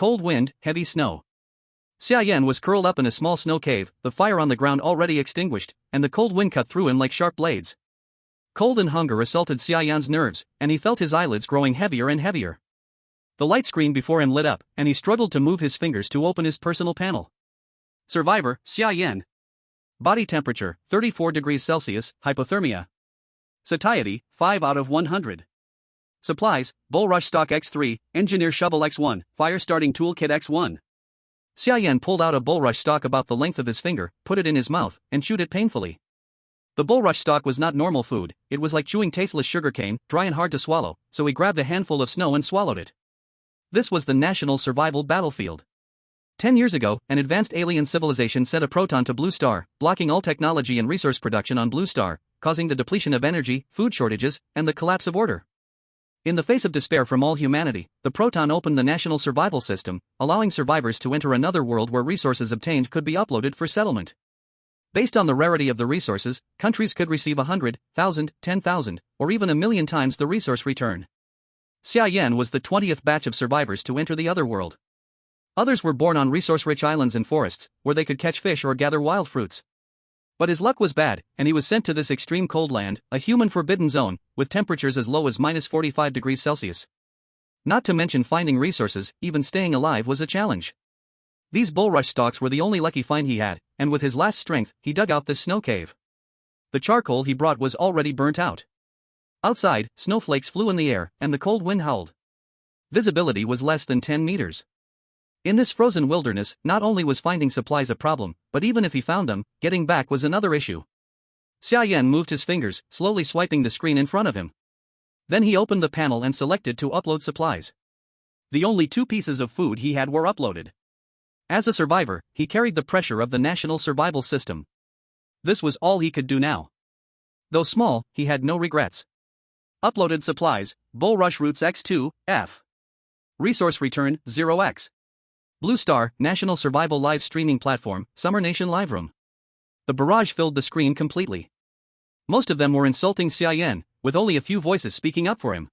cold wind, heavy snow. Xia Yan was curled up in a small snow cave, the fire on the ground already extinguished, and the cold wind cut through him like sharp blades. Cold and hunger assaulted Xia Yan's nerves, and he felt his eyelids growing heavier and heavier. The light screen before him lit up, and he struggled to move his fingers to open his personal panel. Survivor, Xia Yan. Body temperature, 34 degrees Celsius, hypothermia. Satiety, 5 out of 100. Supplies, Bulrush Stock X3, Engineer Shovel X1, Fire Starting Toolkit X1. Xia Yan pulled out a bulrush stalk about the length of his finger, put it in his mouth, and chewed it painfully. The bulrush stalk was not normal food, it was like chewing tasteless sugarcane, dry and hard to swallow, so he grabbed a handful of snow and swallowed it. This was the national survival battlefield. 10 years ago, an advanced alien civilization sent a proton to Blue Star, blocking all technology and resource production on Blue Star, causing the depletion of energy, food shortages, and the collapse of order. In the face of despair from all humanity, the proton opened the national survival system, allowing survivors to enter another world where resources obtained could be uploaded for settlement. Based on the rarity of the resources, countries could receive 100, 1,000, 10,000, or even 1,000,000 times the resource return. Xia Yan was the 20th batch of survivors to enter the other world. Others were born on resource-rich islands and forests, where they could catch fish or gather wild fruits. But his luck was bad, and he was sent to this extreme cold land, a human forbidden zone, with temperatures as low as -45 degrees Celsius. Not to mention finding resources, even staying alive was a challenge. These bulrush stalks were the only lucky find he had, and with his last strength, he dug out this snow cave. The charcoal he brought was already burnt out. Outside, snowflakes flew in the air, and the cold wind howled. Visibility was less than 10 meters. In this frozen wilderness, not only was finding supplies a problem, but even if he found them, getting back was another issue. Xia Yan moved his fingers, slowly swiping the screen in front of him. Then he opened the panel and selected to upload supplies. The only 2 pieces of food he had were uploaded. As a survivor, he carried the pressure of the national survival system. This was all he could do now. Though small, he had no regrets. Uploaded supplies, Bulrush Roots X2, F. Resource return, 0x. Blue Star, National Survival Live Streaming Platform, Summer Nation Live Room. The barrage filled the screen completely. Most of them were insulting Xia Yan, with only a few voices speaking up for him.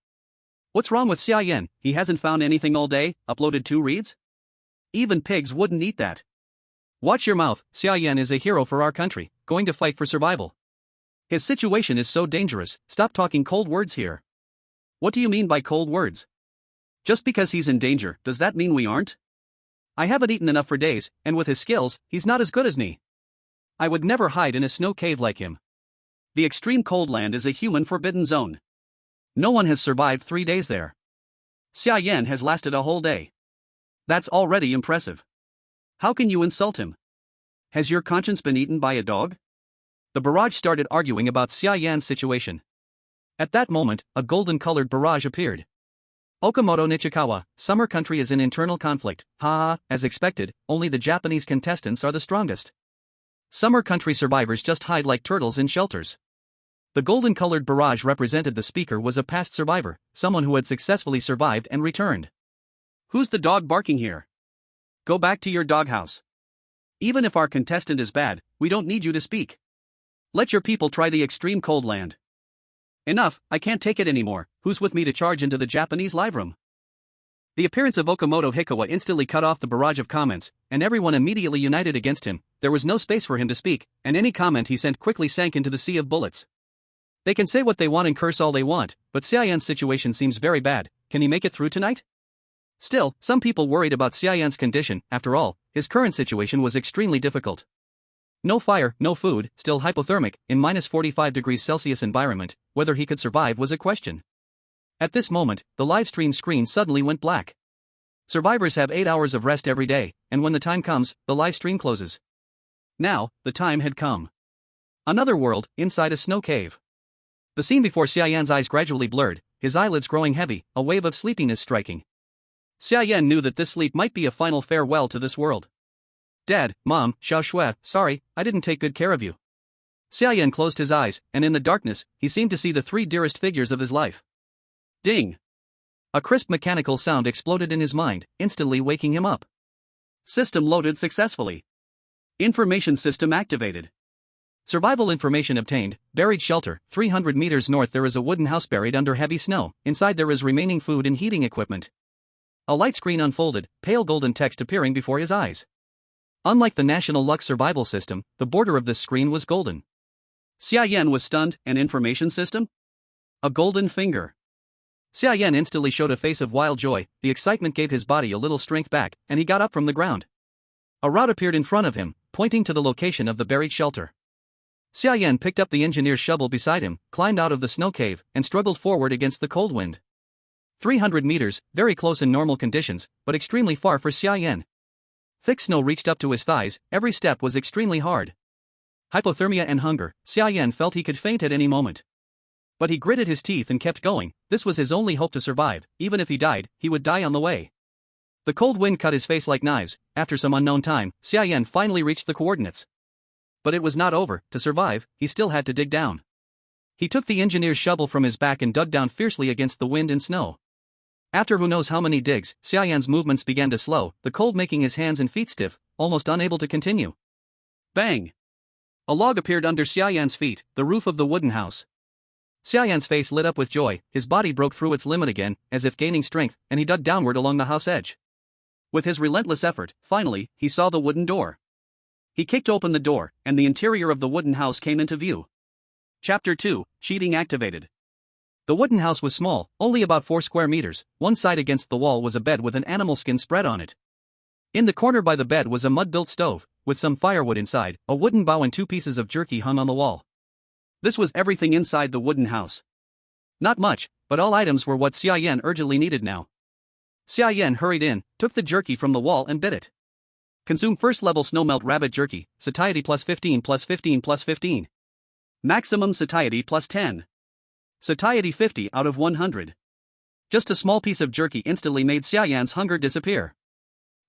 What's wrong with Xia Yan? He hasn't found anything all day, uploaded 2 reads? Even pigs wouldn't eat that. Watch your mouth, Xia Yan is a hero for our country, going to fight for survival. His situation is so dangerous, stop talking cold words here. What do you mean by cold words? Just because he's in danger, does that mean we aren't? I haven't eaten enough for days, and with his skills, he's not as good as me. I would never hide in a snow cave like him. The extreme cold land is a human forbidden zone. No one has survived 3 days there. Xia Yan has lasted a whole day. That's already impressive. How can you insult him? Has your conscience been eaten by a dog? The barrage started arguing about Xia Yan's situation. At that moment, a golden-colored barrage appeared. Okamoto Nichikawa, Summer Country is in internal conflict, haha, as expected, only the Japanese contestants are the strongest. Summer Country survivors just hide like turtles in shelters. The golden-colored barrage represented the speaker was a past survivor, someone who had successfully survived and returned. Who's the dog barking here? Go back to your doghouse. Even if our contestant is bad, we don't need you to speak. Let your people try the extreme cold land. Enough, I can't take it anymore, who's with me to charge into the Japanese live room? The appearance of Okamoto Hikawa instantly cut off the barrage of comments, and everyone immediately united against him. There was no space for him to speak, and any comment he sent quickly sank into the sea of bullets. They can say what they want and curse all they want, but Xia Yan's situation seems very bad. Can he make it through tonight? Still, some people worried about Xia Yan's condition. After all, his current situation was extremely difficult. No fire, no food, still hypothermic, in -45 degrees Celsius environment, whether he could survive was a question. At this moment, the livestream screen suddenly went black. Survivors have 8 hours of rest every day, and when the time comes, the livestream closes. Now, the time had come. Another world, inside a snow cave. The scene before Xia Yan's eyes gradually blurred, his eyelids growing heavy, a wave of sleepiness striking. Xia Yan knew that this sleep might be a final farewell to this world. Dad, Mom, Xiao Shui, sorry, I didn't take good care of you. Xia Yan closed his eyes, and in the darkness, he seemed to see the 3 dearest figures of his life. Ding! A crisp mechanical sound exploded in his mind, instantly waking him up. System loaded successfully. Information system activated. Survival information obtained, buried shelter, 300 meters north there is a wooden house buried under heavy snow, inside there is remaining food and heating equipment. A light screen unfolded, pale golden text appearing before his eyes. Unlike the National Luck survival system, the border of this screen was golden. Xia Yan was stunned. An information system? A golden finger. Xia Yan instantly showed a face of wild joy. The excitement gave his body a little strength back, and he got up from the ground. A route appeared in front of him, pointing to the location of the buried shelter. Xia Yan picked up the engineer's shovel beside him, climbed out of the snow cave, and struggled forward against the cold wind. 300 meters, very close in normal conditions, but extremely far for Xia Yan. Thick snow reached up to his thighs, every step was extremely hard. Hypothermia and hunger, Xia Yan felt he could faint at any moment. But he gritted his teeth and kept going. This was his only hope to survive. Even if he died, he would die on the way. The cold wind cut his face like knives. After some unknown time, Xia Yan finally reached the coordinates. But it was not over. To survive, he still had to dig down. He took the engineer's shovel from his back and dug down fiercely against the wind and snow. After who knows how many digs, Xia Yan's movements began to slow, the cold making his hands and feet stiff, almost unable to continue. Bang! A log appeared under Xia Yan's feet, the roof of the wooden house. Xia Yan's face lit up with joy, his body broke through its limit again, as if gaining strength, and he dug downward along the house edge. With his relentless effort, finally, he saw the wooden door. He kicked open the door, and the interior of the wooden house came into view. Chapter 2, Cheating Activated. The wooden house was small, only about 4 square meters. One side against the wall was a bed with an animal skin spread on it. In the corner by the bed was a mud-built stove, with some firewood inside. A wooden bowl and 2 pieces of jerky hung on the wall. This was everything inside the wooden house. Not much, but all items were what Xia Yan urgently needed now. Xia Yan hurried in, took the jerky from the wall and bit it. Consume first level Snowmelt rabbit jerky, satiety plus 15 plus 15 plus 15. Maximum satiety plus 10. Satiety 50 out of 100. Just a small piece of jerky instantly made Xia Yan's hunger disappear.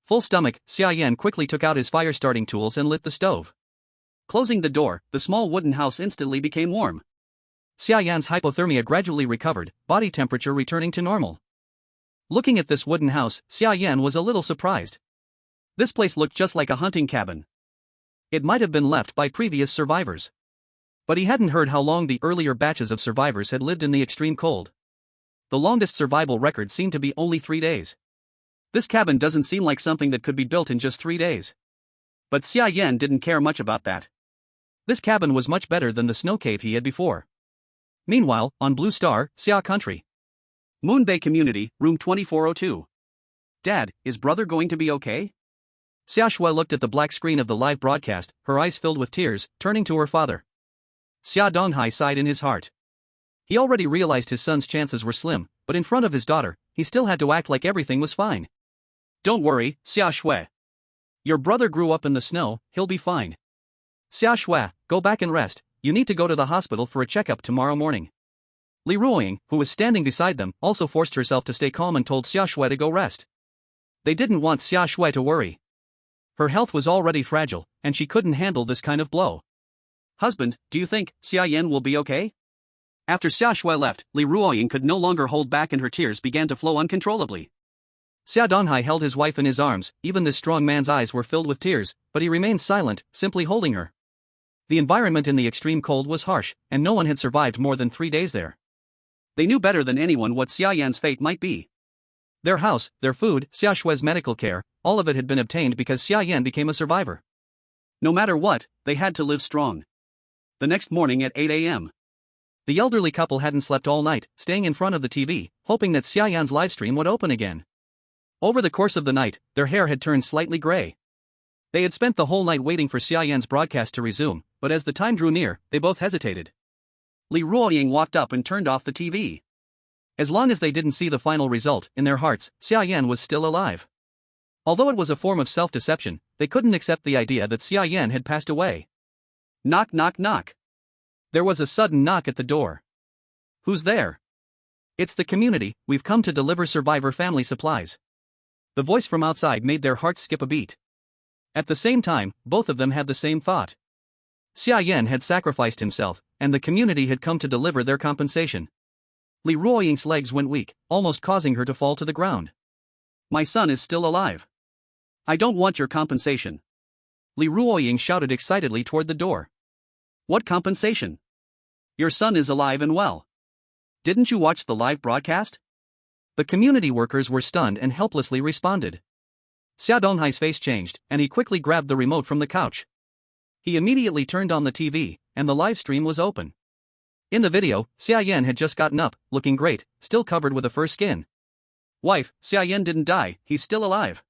Full stomach, Xia Yan quickly took out his fire starting tools and lit the stove. Closing the door, the small wooden house instantly became warm. Xia Yan's hypothermia gradually recovered, body temperature returning to normal. Looking at this wooden house, Xia Yan was a little surprised. This place looked just like a hunting cabin. It might have been left by previous survivors. But he hadn't heard how long the earlier batches of survivors had lived in the extreme cold. The longest survival record seemed to be only 3 days. This cabin doesn't seem like something that could be built in just 3 days. But Xia Yan didn't care much about that. This cabin was much better than the snow cave he had before. Meanwhile, on Blue Star, Xia Country. Moon Bay Community, room 2402. Dad, is brother going to be okay? Xia looked at the black screen of the live broadcast, her eyes filled with tears, turning to her father. Xia Donghai sighed in his heart. He already realized his son's chances were slim, but in front of his daughter, he still had to act like everything was fine. Don't worry, Xia Shui. Your brother grew up in the snow, he'll be fine. Xia Shui, go back and rest, you need to go to the hospital for a checkup tomorrow morning. Li Ruoying, who was standing beside them, also forced herself to stay calm and told Xia Shui to go rest. They didn't want Xia Shui to worry. Her health was already fragile, and she couldn't handle this kind of blow. Husband, do you think Xia Yan will be okay? After Xia Shui left, Li Ruoying could no longer hold back and her tears began to flow uncontrollably. Xia Donghai held his wife in his arms. Even this strong man's eyes were filled with tears, but he remained silent, simply holding her. The environment in the extreme cold was harsh, and no one had survived more than 3 days there. They knew better than anyone what Xia Yan's fate might be. Their house, their food, Xia Shui's medical care, all of it had been obtained because Xia Yan became a survivor. No matter what, they had to live strong. The next morning at 8 a.m. The elderly couple hadn't slept all night, staying in front of the TV, hoping that Xia Yan's livestream would open again. Over the course of the night, their hair had turned slightly gray. They had spent the whole night waiting for Xia Yan's broadcast to resume, but as the time drew near, they both hesitated. Li Ruoying walked up and turned off the TV. As long as they didn't see the final result, in their hearts, Xia Yan was still alive. Although it was a form of self-deception, they couldn't accept the idea that Xia Yan had passed away. Knock knock knock. There was a sudden knock at the door. Who's there? It's the community, we've come to deliver survivor family supplies. The voice from outside made their hearts skip a beat. At the same time, both of them had the same thought. Xia Yan had sacrificed himself, and the community had come to deliver their compensation. Li Ruoying's legs went weak, almost causing her to fall to the ground. My son is still alive. I don't want your compensation. Li Ruoying shouted excitedly toward the door. What compensation? Your son is alive and well. Didn't you watch the live broadcast? The community workers were stunned and helplessly responded. Xia Donghai's face changed, and he quickly grabbed the remote from the couch. He immediately turned on the TV, and the live stream was open. In the video, Xia Yan had just gotten up, looking great, still covered with a fur skin. Wife, Xia Yan didn't die, he's still alive.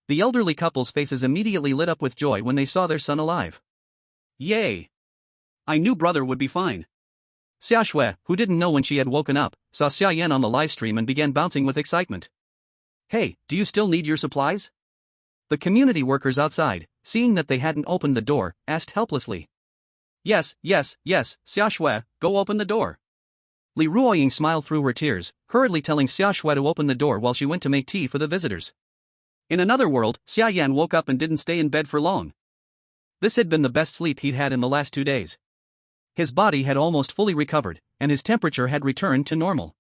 The elderly couple's faces immediately lit up with joy when they saw their son alive. Yay! I knew brother would be fine. Xia Shui, who didn't know when she had woken up, saw Xia Yan on the livestream and began bouncing with excitement. Hey, do you still need your supplies? The community workers outside, seeing that they hadn't opened the door, asked helplessly. Yes, Xia Shui, go open the door. Li Ruoying smiled through her tears, hurriedly telling Xia Shui to open the door while she went to make tea for the visitors. In another world, Xia Yan woke up and didn't stay in bed for long. This had been the best sleep he'd had in the last 2 days. His body had almost fully recovered, and his temperature had returned to normal.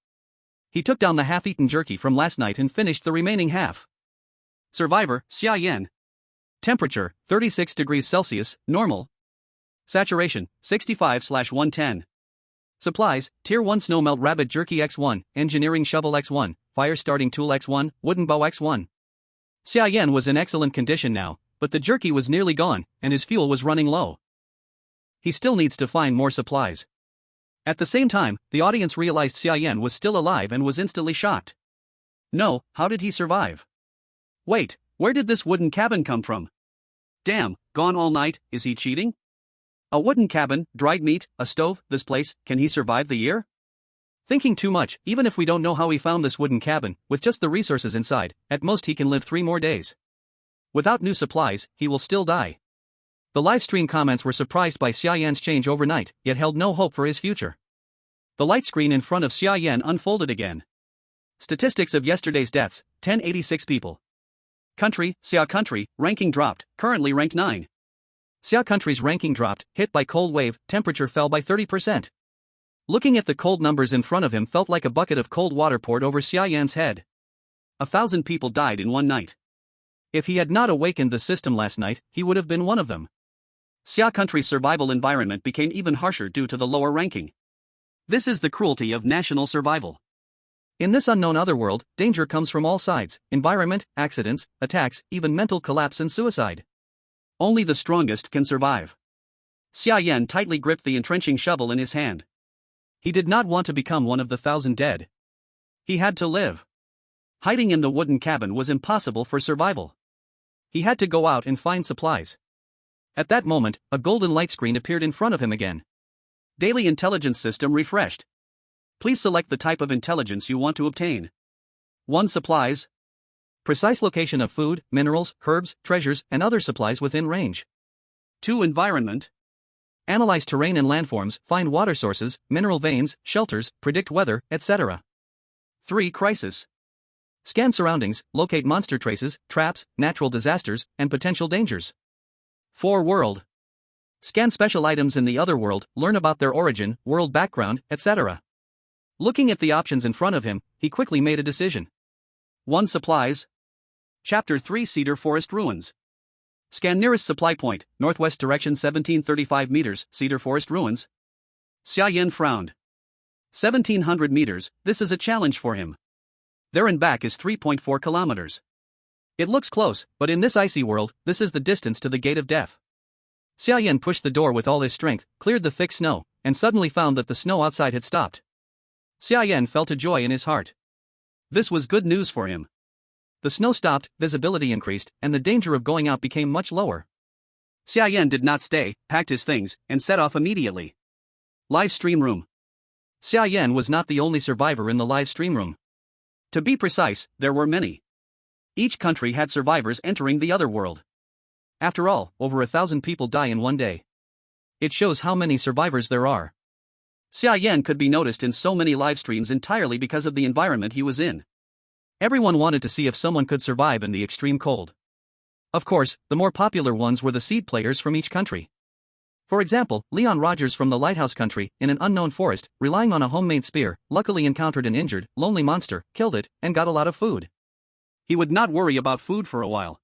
He took down the half-eaten jerky from last night and finished the remaining half. Survivor, Xia Yan. Temperature, 36 degrees Celsius, normal. Saturation, 65/110. Supplies, Tier 1 Snowmelt Rabbit Jerky X1, Engineering Shovel X1, Fire Starting Tool X1, Wooden Bow X1. Xia Yan was in excellent condition now, but the jerky was nearly gone, and his fuel was running low. He still needs to find more supplies. At the same time, the audience realized Xia Yan was still alive and was instantly shocked. No, how did he survive? Wait, where did this wooden cabin come from? Damn, gone all night, is he cheating? A wooden cabin, dried meat, a stove, this place, can he survive the year? Thinking too much, even if we don't know how he found this wooden cabin, with just the resources inside, at most he can live 3 more days. Without new supplies, he will still die. The livestream comments were surprised by Xia Yan's change overnight, yet held no hope for his future. The light screen in front of Xia Yan unfolded again. Statistics of yesterday's deaths, 1086 people. Country, Xia Country, ranking dropped, currently ranked 9. Xia Country's ranking dropped, hit by cold wave, temperature fell by 30%. Looking at the cold numbers in front of him felt like a bucket of cold water poured over Xia Yan's head. 1,000 people died in one night. If he had not awakened the system last night, he would have been one of them. Xia Country's survival environment became even harsher due to the lower ranking. This is the cruelty of national survival. In this unknown otherworld, danger comes from all sides: environment, accidents, attacks, even mental collapse and suicide. Only the strongest can survive. Xia Yan tightly gripped the entrenching shovel in his hand. He did not want to become one of the 1,000 dead. He had to live. Hiding in the wooden cabin was impossible for survival. He had to go out and find supplies. At that moment, a golden light screen appeared in front of him again. Daily intelligence system refreshed. Please select the type of intelligence you want to obtain. 1. Supplies. Precise location of food, minerals, herbs, treasures, and other supplies within range. 2. Environment. Analyze terrain and landforms, find water sources, mineral veins, shelters, predict weather, etc. 3. Crisis. Scan surroundings, locate monster traces, traps, natural disasters, and potential dangers. 4. World. Scan special items in the other world, learn about their origin, world background, etc. Looking at the options in front of him, he quickly made a decision. 1. Supplies. Chapter 3 Cedar Forest Ruins. Scan nearest supply point, northwest direction 1735 meters, Cedar Forest Ruins. Xia Yan frowned. 1700 meters, this is a challenge for him. There and back is 3.4 kilometers. It looks close, but in this icy world, this is the distance to the gate of death. Xia Yan pushed the door with all his strength, cleared the thick snow, and suddenly found that the snow outside had stopped. Xia Yan felt a joy in his heart. This was good news for him. The snow stopped, visibility increased, and the danger of going out became much lower. Xia Yan did not stay, packed his things, and set off immediately. Live stream room. Xia Yan was not the only survivor in the live stream room. To be precise, there were many. Each country had survivors entering the other world. After all, over 1,000 people die in one day. It shows how many survivors there are. Xia Yan could be noticed in so many live streams entirely because of the environment he was in. Everyone wanted to see if someone could survive in the extreme cold. Of course, the more popular ones were the seed players from each country. For example, Leon Rogers from the Lighthouse Country, in an unknown forest, relying on a homemade spear, luckily encountered an injured, lonely monster, killed it, and got a lot of food. He would not worry about food for a while.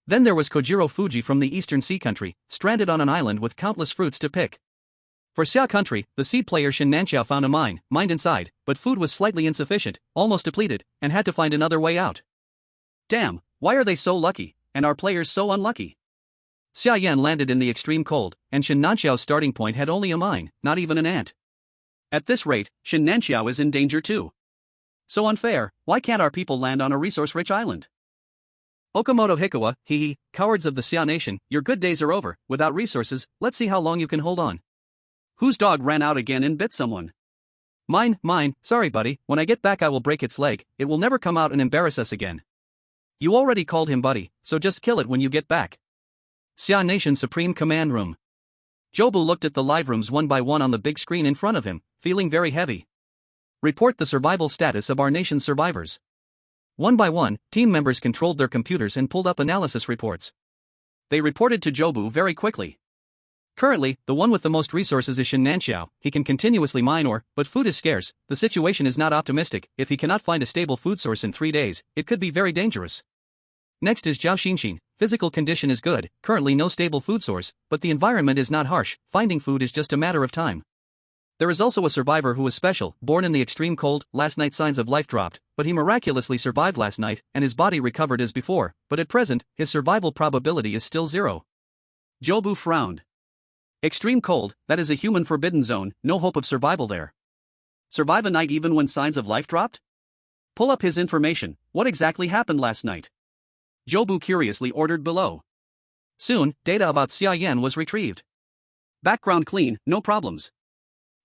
Then there was Kojiro Fuji from the Eastern Sea Country, stranded on an island with countless fruits to pick. For Xia Country, the seed player Shen Nanxiao found a mined inside, but food was slightly insufficient, almost depleted, and had to find another way out. Damn, why are they so lucky, and our players so unlucky? Xia Yan landed in the extreme cold, and Shen Nanxiao's starting point had only a mine, not even an ant. At this rate, Shen Nanxiao is in danger too. So unfair, why can't our people land on a resource-rich island? Okamoto Hikawa, hee, cowards of the Xia Nation, your good days are over. Without resources, let's see how long you can hold on. Whose dog ran out again and bit someone? Mine, sorry buddy, when I get back I will break its leg, it will never come out and embarrass us again. You already called him buddy, so just kill it when you get back. Xia Nation Supreme Command Room. Jobu looked at the live rooms one by one on the big screen in front of him, feeling very heavy. Report the survival status of our nation's survivors. One by one, team members controlled their computers and pulled up analysis reports. They reported to Jobu very quickly. Currently, the one with the most resources is Shen Nanxiao. He can continuously mine ore, but food is scarce. The situation is not optimistic. If he cannot find a stable food source in 3 days, it could be very dangerous. Next is Zhao Xinxin. Physical condition is good, currently no stable food source, but the environment is not harsh. Finding food is just a matter of time. There is also a survivor who is special, born in the extreme cold. Last night signs of life dropped, but he miraculously survived last night, and his body recovered as before, but at present, his survival probability is still 0. Jobu frowned. Extreme cold, that is a human forbidden zone, no hope of survival there. Survive a night even when signs of life dropped? Pull up his information. What exactly happened last night? Jobu curiously ordered below. Soon, data about Xia Yan was retrieved. Background clean, no problems.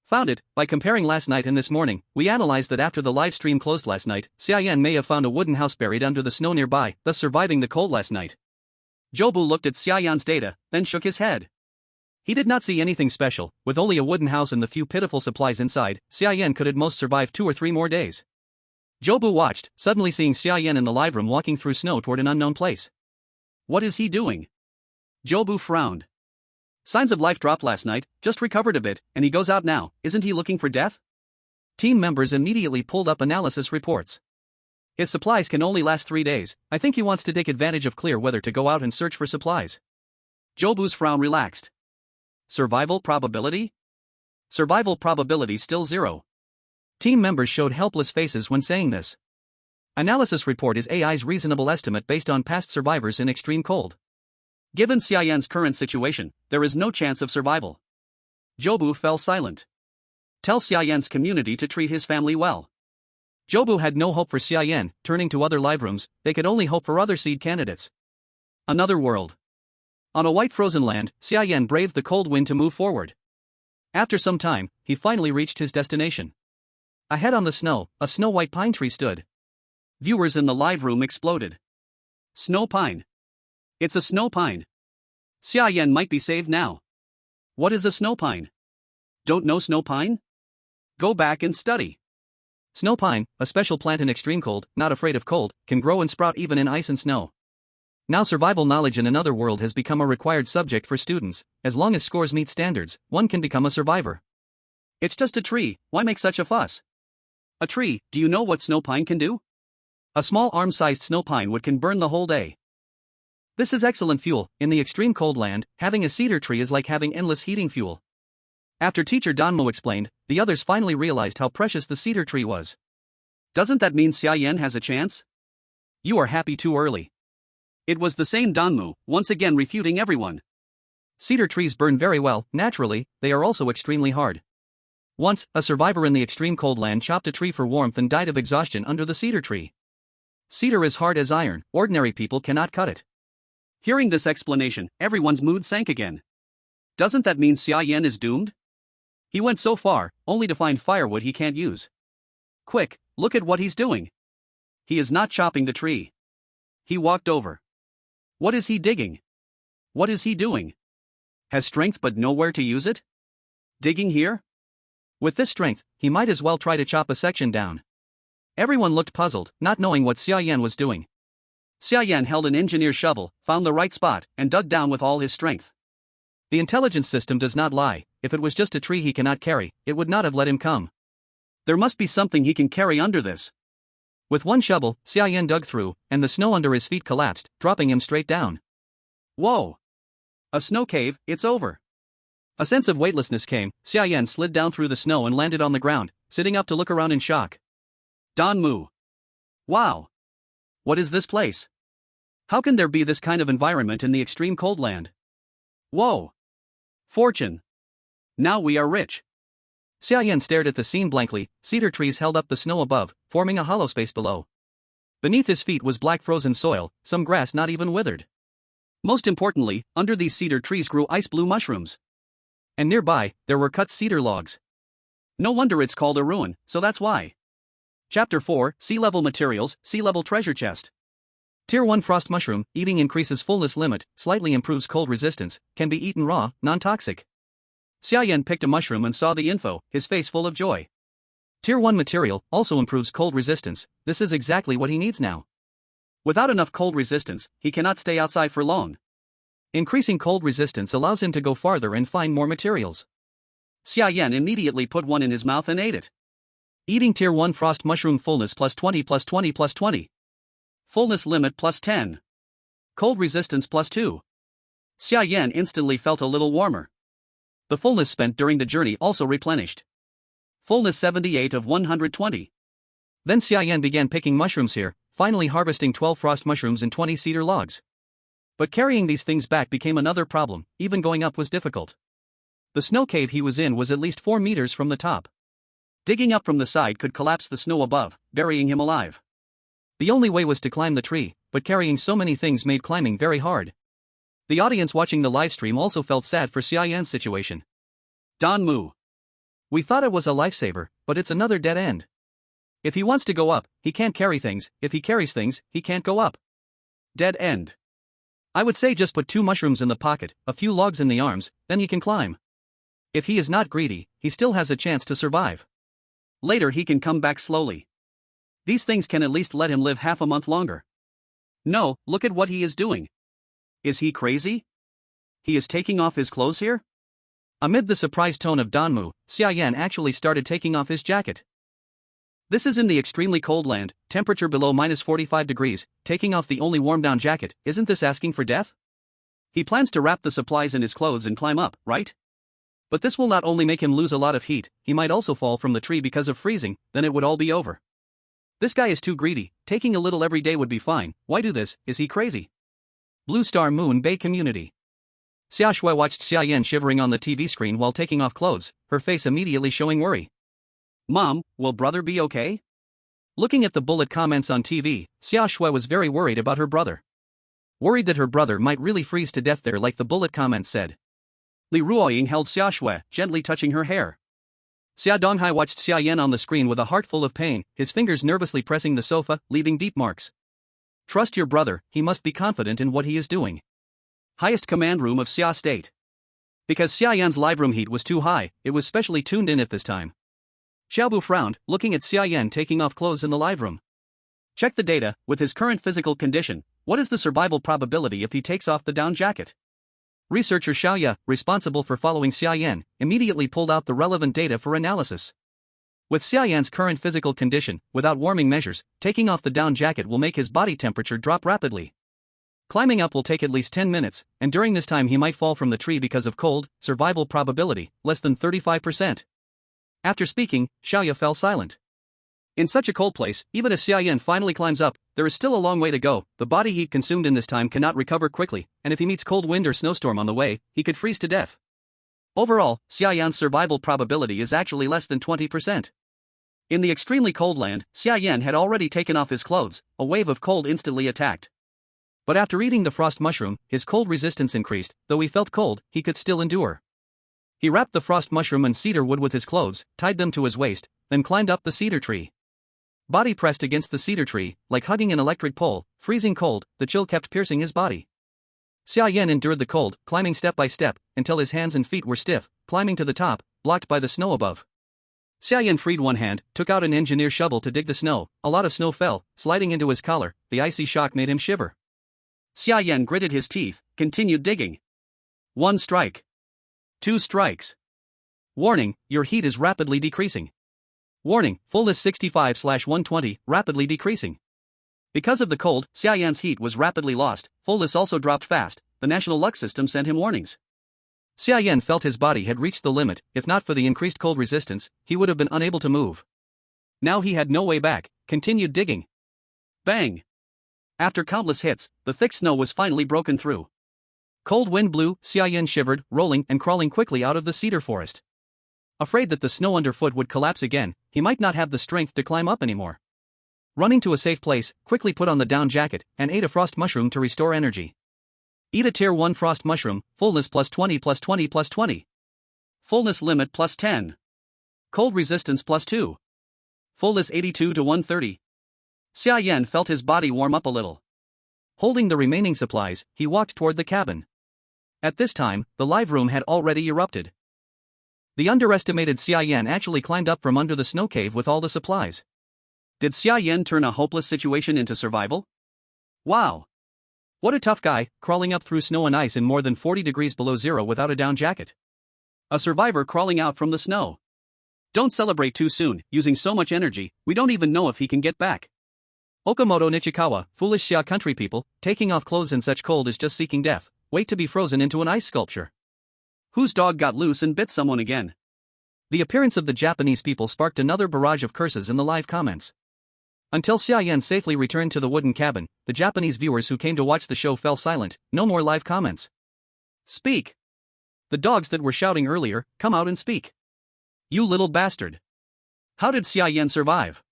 Found it. By comparing last night and this morning, we analyzed that after the live stream closed last night, Xia Yan may have found a wooden house buried under the snow nearby, thus surviving the cold last night. Jobu looked at Xia Yan's data, then shook his head. He did not see anything special. With only a wooden house and the few pitiful supplies inside, Xia Yan could at most survive 2 or 3 more days. Jobu watched, suddenly seeing Xia Yan in the live room walking through snow toward an unknown place. What is he doing? Jobu frowned. Signs of life dropped last night, just recovered a bit, and he goes out now. Isn't he looking for death? Team members immediately pulled up analysis reports. His supplies can only last 3 days. I think he wants to take advantage of clear weather to go out and search for supplies. Jobu's frown relaxed. Survival probability? Survival probability still 0. Team members showed helpless faces when saying this. Analysis report is AI's reasonable estimate based on past survivors in extreme cold. Given Xia Yan's current situation, there is no chance of survival. Jobu fell silent. Tell Xia Yan's community to treat his family well. Jobu had no hope for Xia Yan. Turning to other live rooms, they could only hope for other seed candidates. Another world. On a white frozen land, Xia Yan braved the cold wind to move forward. After some time, he finally reached his destination. Ahead on the snow, a snow-white pine tree stood. Viewers in the live room exploded. Snow pine. It's a snow pine. Xia Yan might be saved now. What is a snow pine? Don't know snow pine? Go back and study. Snow pine, a special plant in extreme cold, not afraid of cold, can grow and sprout even in ice and snow. Now survival knowledge in another world has become a required subject for students. As long as scores meet standards, one can become a survivor. It's just a tree, why make such a fuss? A tree, do you know what snow pine can do? A small arm-sized snow pine wood can burn the whole day. This is excellent fuel. In the extreme cold land, having a cedar tree is like having endless heating fuel. After teacher Danmo explained, the others finally realized how precious the cedar tree was. Doesn't that mean Xia Yan has a chance? You are happy too early. It was the same Danmu, once again refuting everyone. Cedar trees burn very well, naturally, they are also extremely hard. Once, a survivor in the extreme cold land chopped a tree for warmth and died of exhaustion under the cedar tree. Cedar is hard as iron, ordinary people cannot cut it. Hearing this explanation, everyone's mood sank again. Doesn't that mean Xia Yan is doomed? He went so far, only to find firewood he can't use. Quick, look at what he's doing. He is not chopping the tree. He walked over. What is he digging? What is he doing? Has strength but nowhere to use it? Digging here? With this strength, he might as well try to chop a section down. Everyone looked puzzled, not knowing what Xia Yan was doing. Xia Yan held an engineer's shovel, found the right spot, and dug down with all his strength. The intelligence system does not lie. If it was just a tree he cannot carry, it would not have let him come. There must be something he can carry under this. With one shovel, Xia Yan dug through, and the snow under his feet collapsed, dropping him straight down. Whoa! A snow cave, it's over. A sense of weightlessness came. Xia Yan slid down through the snow and landed on the ground, sitting up to look around in shock. Don Mu. Wow. What is this place? How can there be this kind of environment in the extreme cold land? Whoa. Fortune. Now we are rich. Xia Yan stared at the scene blankly. Cedar trees held up the snow above, forming a hollow space below. Beneath his feet was black frozen soil, some grass not even withered. Most importantly, under these cedar trees grew ice blue mushrooms. And nearby, there were cut cedar logs. No wonder it's called a ruin, so that's why. Chapter 4, Sea Level Materials, Sea Level Treasure Chest. Tier 1 Frost Mushroom, eating increases fullness limit, slightly improves cold resistance, can be eaten raw, non-toxic. Xia Yan picked a mushroom and saw the info, his face full of joy. Tier 1 material, also improves cold resistance, this is exactly what he needs now. Without enough cold resistance, he cannot stay outside for long. Increasing cold resistance allows him to go farther and find more materials. Xia Yan immediately put one in his mouth and ate it. Eating Tier 1 Frost Mushroom fullness plus 20 plus 20 plus 20. Fullness limit plus 10. Cold resistance plus 2. Xia Yan instantly felt a little warmer. The fullness spent during the journey also replenished. Fullness 78 of 120. Then Xia Yan began picking mushrooms here, finally harvesting 12 frost mushrooms and 20 cedar logs. But carrying these things back became another problem, even going up was difficult. The snow cave he was in was at least 4 meters from the top. Digging up from the side could collapse the snow above, burying him alive. The only way was to climb the tree, but carrying so many things made climbing very hard. The audience watching the livestream also felt sad for Xia Yan's situation. Don Mu. We thought it was a lifesaver, but it's another dead end. If he wants to go up, he can't carry things, if he carries things, he can't go up. Dead end. I would say just put 2 mushrooms in the pocket, a few logs in the arms, then he can climb. If he is not greedy, he still has a chance to survive. Later he can come back slowly. These things can at least let him live half a month longer. No, look at what he is doing. Is he crazy? He is taking off his clothes here? Amid the surprised tone of Donmu, Xia Yan actually started taking off his jacket. This is in the extremely cold land, temperature below minus 45 degrees, taking off the only warm-down jacket, isn't this asking for death? He plans to wrap the supplies in his clothes and climb up, right? But this will not only make him lose a lot of heat, he might also fall from the tree because of freezing, then it would all be over. This guy is too greedy, taking a little every day would be fine, why do this, is he crazy? Blue Star Moon Bay Community. Xia Shui watched Xia Yan shivering on the TV screen while taking off clothes, her face immediately showing worry. Mom, will brother be okay? Looking at the bullet comments on TV, Xia Shui was very worried about her brother. Worried that her brother might really freeze to death there like the bullet comments said. Li Ruoying held Xia Shui, gently touching her hair. Xia Donghai watched Xia Yan on the screen with a heart full of pain, his fingers nervously pressing the sofa, leaving deep marks. Trust your brother, he must be confident in what he is doing. Highest command room of Xia State. Because Xia Yan's live room heat was too high, it was specially tuned in at this time. Xiaobu frowned, looking at Xia Yan taking off clothes in the live room. Check the data, with his current physical condition, what is the survival probability if he takes off the down jacket? Researcher Xiaoya, responsible for following Xia Yan, immediately pulled out the relevant data for analysis. With Xia Yan's current physical condition, without warming measures, taking off the down jacket will make his body temperature drop rapidly. Climbing up will take at least 10 minutes, and during this time he might fall from the tree because of cold, survival probability, less than 35%. After speaking, Xiaoya fell silent. In such a cold place, even if Xia Yan finally climbs up, there is still a long way to go, the body heat consumed in this time cannot recover quickly, and if he meets cold wind or snowstorm on the way, he could freeze to death. Overall, Xia Yan's survival probability is actually less than 20%. In the extremely cold land, Xia Yan had already taken off his clothes, a wave of cold instantly attacked. But after eating the frost mushroom, his cold resistance increased, though he felt cold, he could still endure. He wrapped the frost mushroom and cedar wood with his clothes, tied them to his waist, then climbed up the cedar tree. Body pressed against the cedar tree, like hugging an electric pole, freezing cold, the chill kept piercing his body. Xia Yan endured the cold, climbing step by step, until his hands and feet were stiff, climbing to the top, blocked by the snow above. Xia Yan freed one hand, took out an engineer shovel to dig the snow, a lot of snow fell, sliding into his collar, the icy shock made him shiver. Xia Yan gritted his teeth, continued digging. 1 strike. 2 strikes. Warning, your heat is rapidly decreasing. Warning, fullness 65/120, rapidly decreasing. Because of the cold, Xia Yan's heat was rapidly lost, fullness also dropped fast, the national luck system sent him warnings. Xia Yan felt his body had reached the limit. If not for the increased cold resistance, he would have been unable to move. Now he had no way back, continued digging. Bang! After countless hits, the thick snow was finally broken through. Cold wind blew, Xia Yan shivered, rolling and crawling quickly out of the cedar forest. Afraid that the snow underfoot would collapse again, he might not have the strength to climb up anymore. Running to a safe place, quickly put on the down jacket, and ate a frost mushroom to restore energy. Eat a tier 1 frost mushroom, fullness plus 20 plus 20 plus 20. Fullness limit plus 10. Cold resistance plus 2. Fullness 82 to 130. Xia Yan felt his body warm up a little. Holding the remaining supplies, he walked toward the cabin. At this time, the live room had already erupted. The underestimated Xia Yan actually climbed up from under the snow cave with all the supplies. Did Xia Yan turn a hopeless situation into survival? Wow! What a tough guy, crawling up through snow and ice in more than 40 degrees below zero without a down jacket. A survivor crawling out from the snow. Don't celebrate too soon, using so much energy, we don't even know if he can get back. Okamoto Nichikawa, foolish Xia Country people, taking off clothes in such cold is just seeking death, wait to be frozen into an ice sculpture. Whose dog got loose and bit someone again? The appearance of the Japanese people sparked another barrage of curses in the live comments. Until Xia Yan safely returned to the wooden cabin, the Japanese viewers who came to watch the show fell silent, no more live comments. Speak! The dogs that were shouting earlier, come out and speak. You little bastard! How did Xia Yan survive?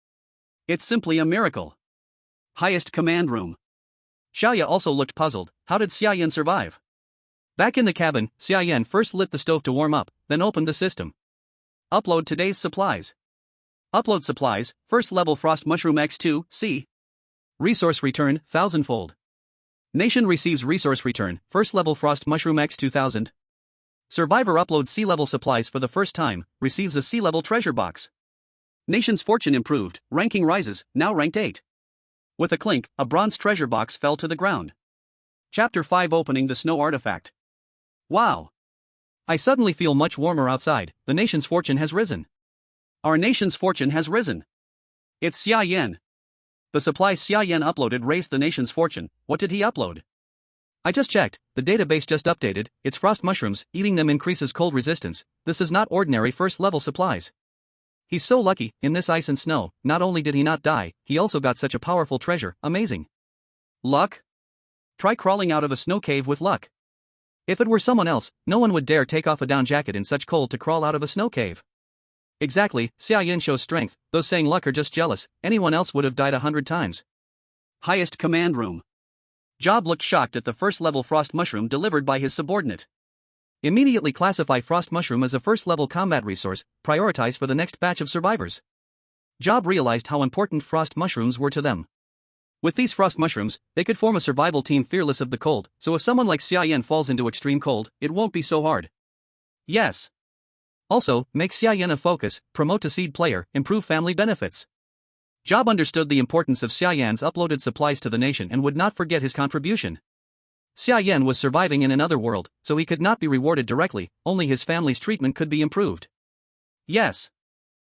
It's simply a miracle. Highest command room. Xia also looked puzzled, how did Xia Yan survive? Back in the cabin, Xia Yan first lit the stove to warm up, then opened the system. Upload today's supplies. Upload supplies, first level frost mushroom X2, C. Resource return, 1000-fold. Nation receives resource return, first level frost mushroom X2000. Survivor uploads sea level supplies for the first time, receives a sea level treasure box. Nation's fortune improved, ranking rises, now ranked 8. With a clink, a bronze treasure box fell to the ground. Chapter 5 Opening the Snow Artifact. Wow! I suddenly feel much warmer outside, the nation's fortune has risen. Our nation's fortune has risen. It's Xia Yan. The supplies Xia Yan uploaded raised the nation's fortune. What did he upload? I just checked, the database just updated, it's frost mushrooms, eating them increases cold resistance, this is not ordinary first level supplies. He's so lucky, in this ice and snow, not only did he not die, he also got such a powerful treasure, amazing. Luck? Try crawling out of a snow cave with luck. If it were someone else, no one would dare take off a down jacket in such cold to crawl out of a snow cave. Exactly, Xia Yan shows strength, those saying luck are just jealous, anyone else would have died 100 times. Highest command room. Job looked shocked at the first level frost mushroom delivered by his subordinate. Immediately classify frost mushroom as a first level combat resource, prioritize for the next batch of survivors. Job realized how important frost mushrooms were to them. With these frost mushrooms, they could form a survival team fearless of the cold, so if someone like Xia Yan falls into extreme cold, it won't be so hard. Yes. Also, make Xia Yan a focus, promote to seed player, improve family benefits. Job understood the importance of Xia Yan's uploaded supplies to the nation and would not forget his contribution. Xia Yan was surviving in another world, so he could not be rewarded directly, only his family's treatment could be improved. Yes.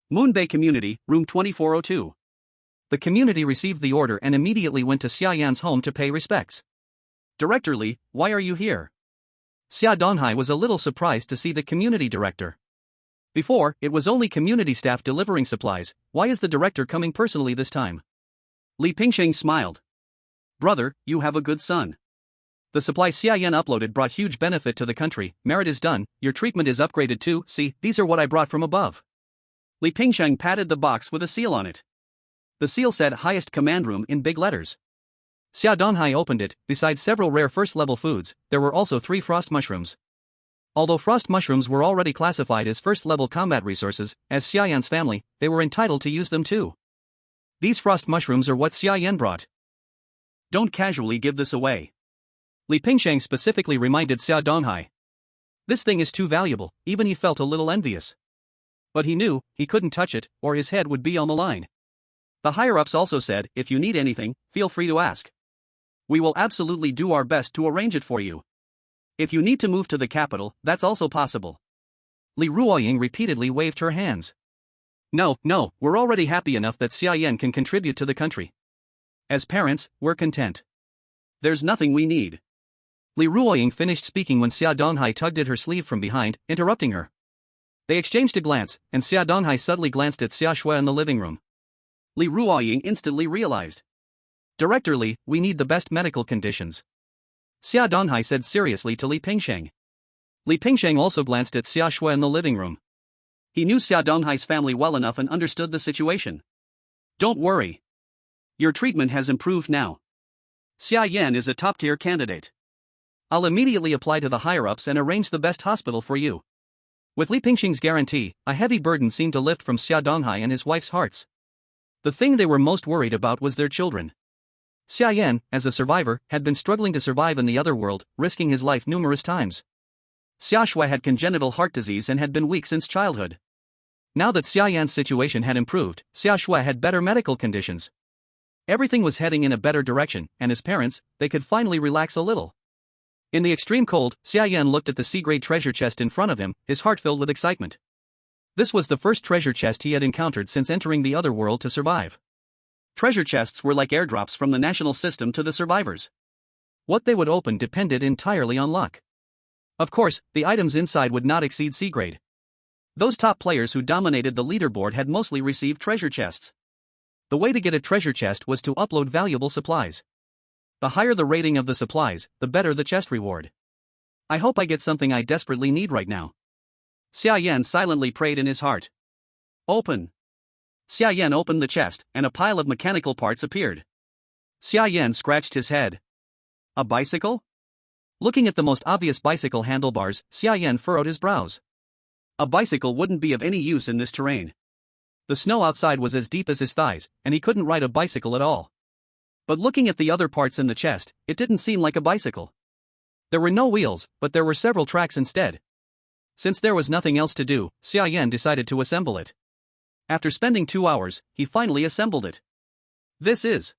Moon Bay Community, Room 2402. The community received the order and immediately went to Xia Yan's home to pay respects. Director Li, why are you here? Xia Donghai was a little surprised to see the community director. Before, it was only community staff delivering supplies, why is the director coming personally this time? Li Pingsheng smiled. Brother, you have a good son. The supplies Xia Yan uploaded brought huge benefit to the country, merit is done, your treatment is upgraded too, see, these are what I brought from above. Li Pingsheng patted the box with a seal on it. The seal said highest command room in big letters. Xia Donghai opened it, besides several rare first-level foods, there were also 3 frost mushrooms. Although frost mushrooms were already classified as first-level combat resources, as Xia Yan's family, they were entitled to use them too. These frost mushrooms are what Xia Yan brought. Don't casually give this away. Li Pingsheng specifically reminded Xia Donghai. This thing is too valuable, even he felt a little envious. But he knew, he couldn't touch it, or his head would be on the line. The higher-ups also said, if you need anything, feel free to ask. We will absolutely do our best to arrange it for you. If you need to move to the capital, that's also possible. Li Ruoying repeatedly waved her hands. No, we're already happy enough that Xia Yan can contribute to the country. As parents, we're content. There's nothing we need. Li Ruoying finished speaking when Xia Donghai tugged at her sleeve from behind, interrupting her. They exchanged a glance, and Xia Donghai suddenly glanced at Xia Shui in the living room. Li Ruoying instantly realized. Director Li, we need the best medical conditions. Xia Donghai said seriously to Li Pingsheng. Li Pingsheng also glanced at Xia Shui in the living room. He knew Xia Donghai's family well enough and understood the situation. Don't worry. Your treatment has improved now. Xia Yan is a top-tier candidate. I'll immediately apply to the higher-ups and arrange the best hospital for you. With Li Pingsheng's guarantee, a heavy burden seemed to lift from Xia Donghai and his wife's hearts. The thing they were most worried about was their children. Xia Yan, as a survivor, had been struggling to survive in the other world, risking his life numerous times. Xia Shui had congenital heart disease and had been weak since childhood. Now that Xia Yan's situation had improved, Xia Shui had better medical conditions. Everything was heading in a better direction, and as parents, they could finally relax a little. In the extreme cold, Xia Yan looked at the C-grade treasure chest in front of him, his heart filled with excitement. This was the first treasure chest he had encountered since entering the other world to survive. Treasure chests were like airdrops from the national system to the survivors. What they would open depended entirely on luck. Of course, the items inside would not exceed C-grade. Those top players who dominated the leaderboard had mostly received treasure chests. The way to get a treasure chest was to upload valuable supplies. The higher the rating of the supplies, the better the chest reward. I hope I get something I desperately need right now. Xia Yan silently prayed in his heart. Open. Xia Yan opened the chest, and a pile of mechanical parts appeared. Xia Yan scratched his head. A bicycle? Looking at the most obvious bicycle handlebars, Xia Yan furrowed his brows. A bicycle wouldn't be of any use in this terrain. The snow outside was as deep as his thighs, and he couldn't ride a bicycle at all. But looking at the other parts in the chest, it didn't seem like a bicycle. There were no wheels, but there were several tracks instead. Since there was nothing else to do, Xia Yan decided to assemble it. After spending 2 hours, he finally assembled it. This is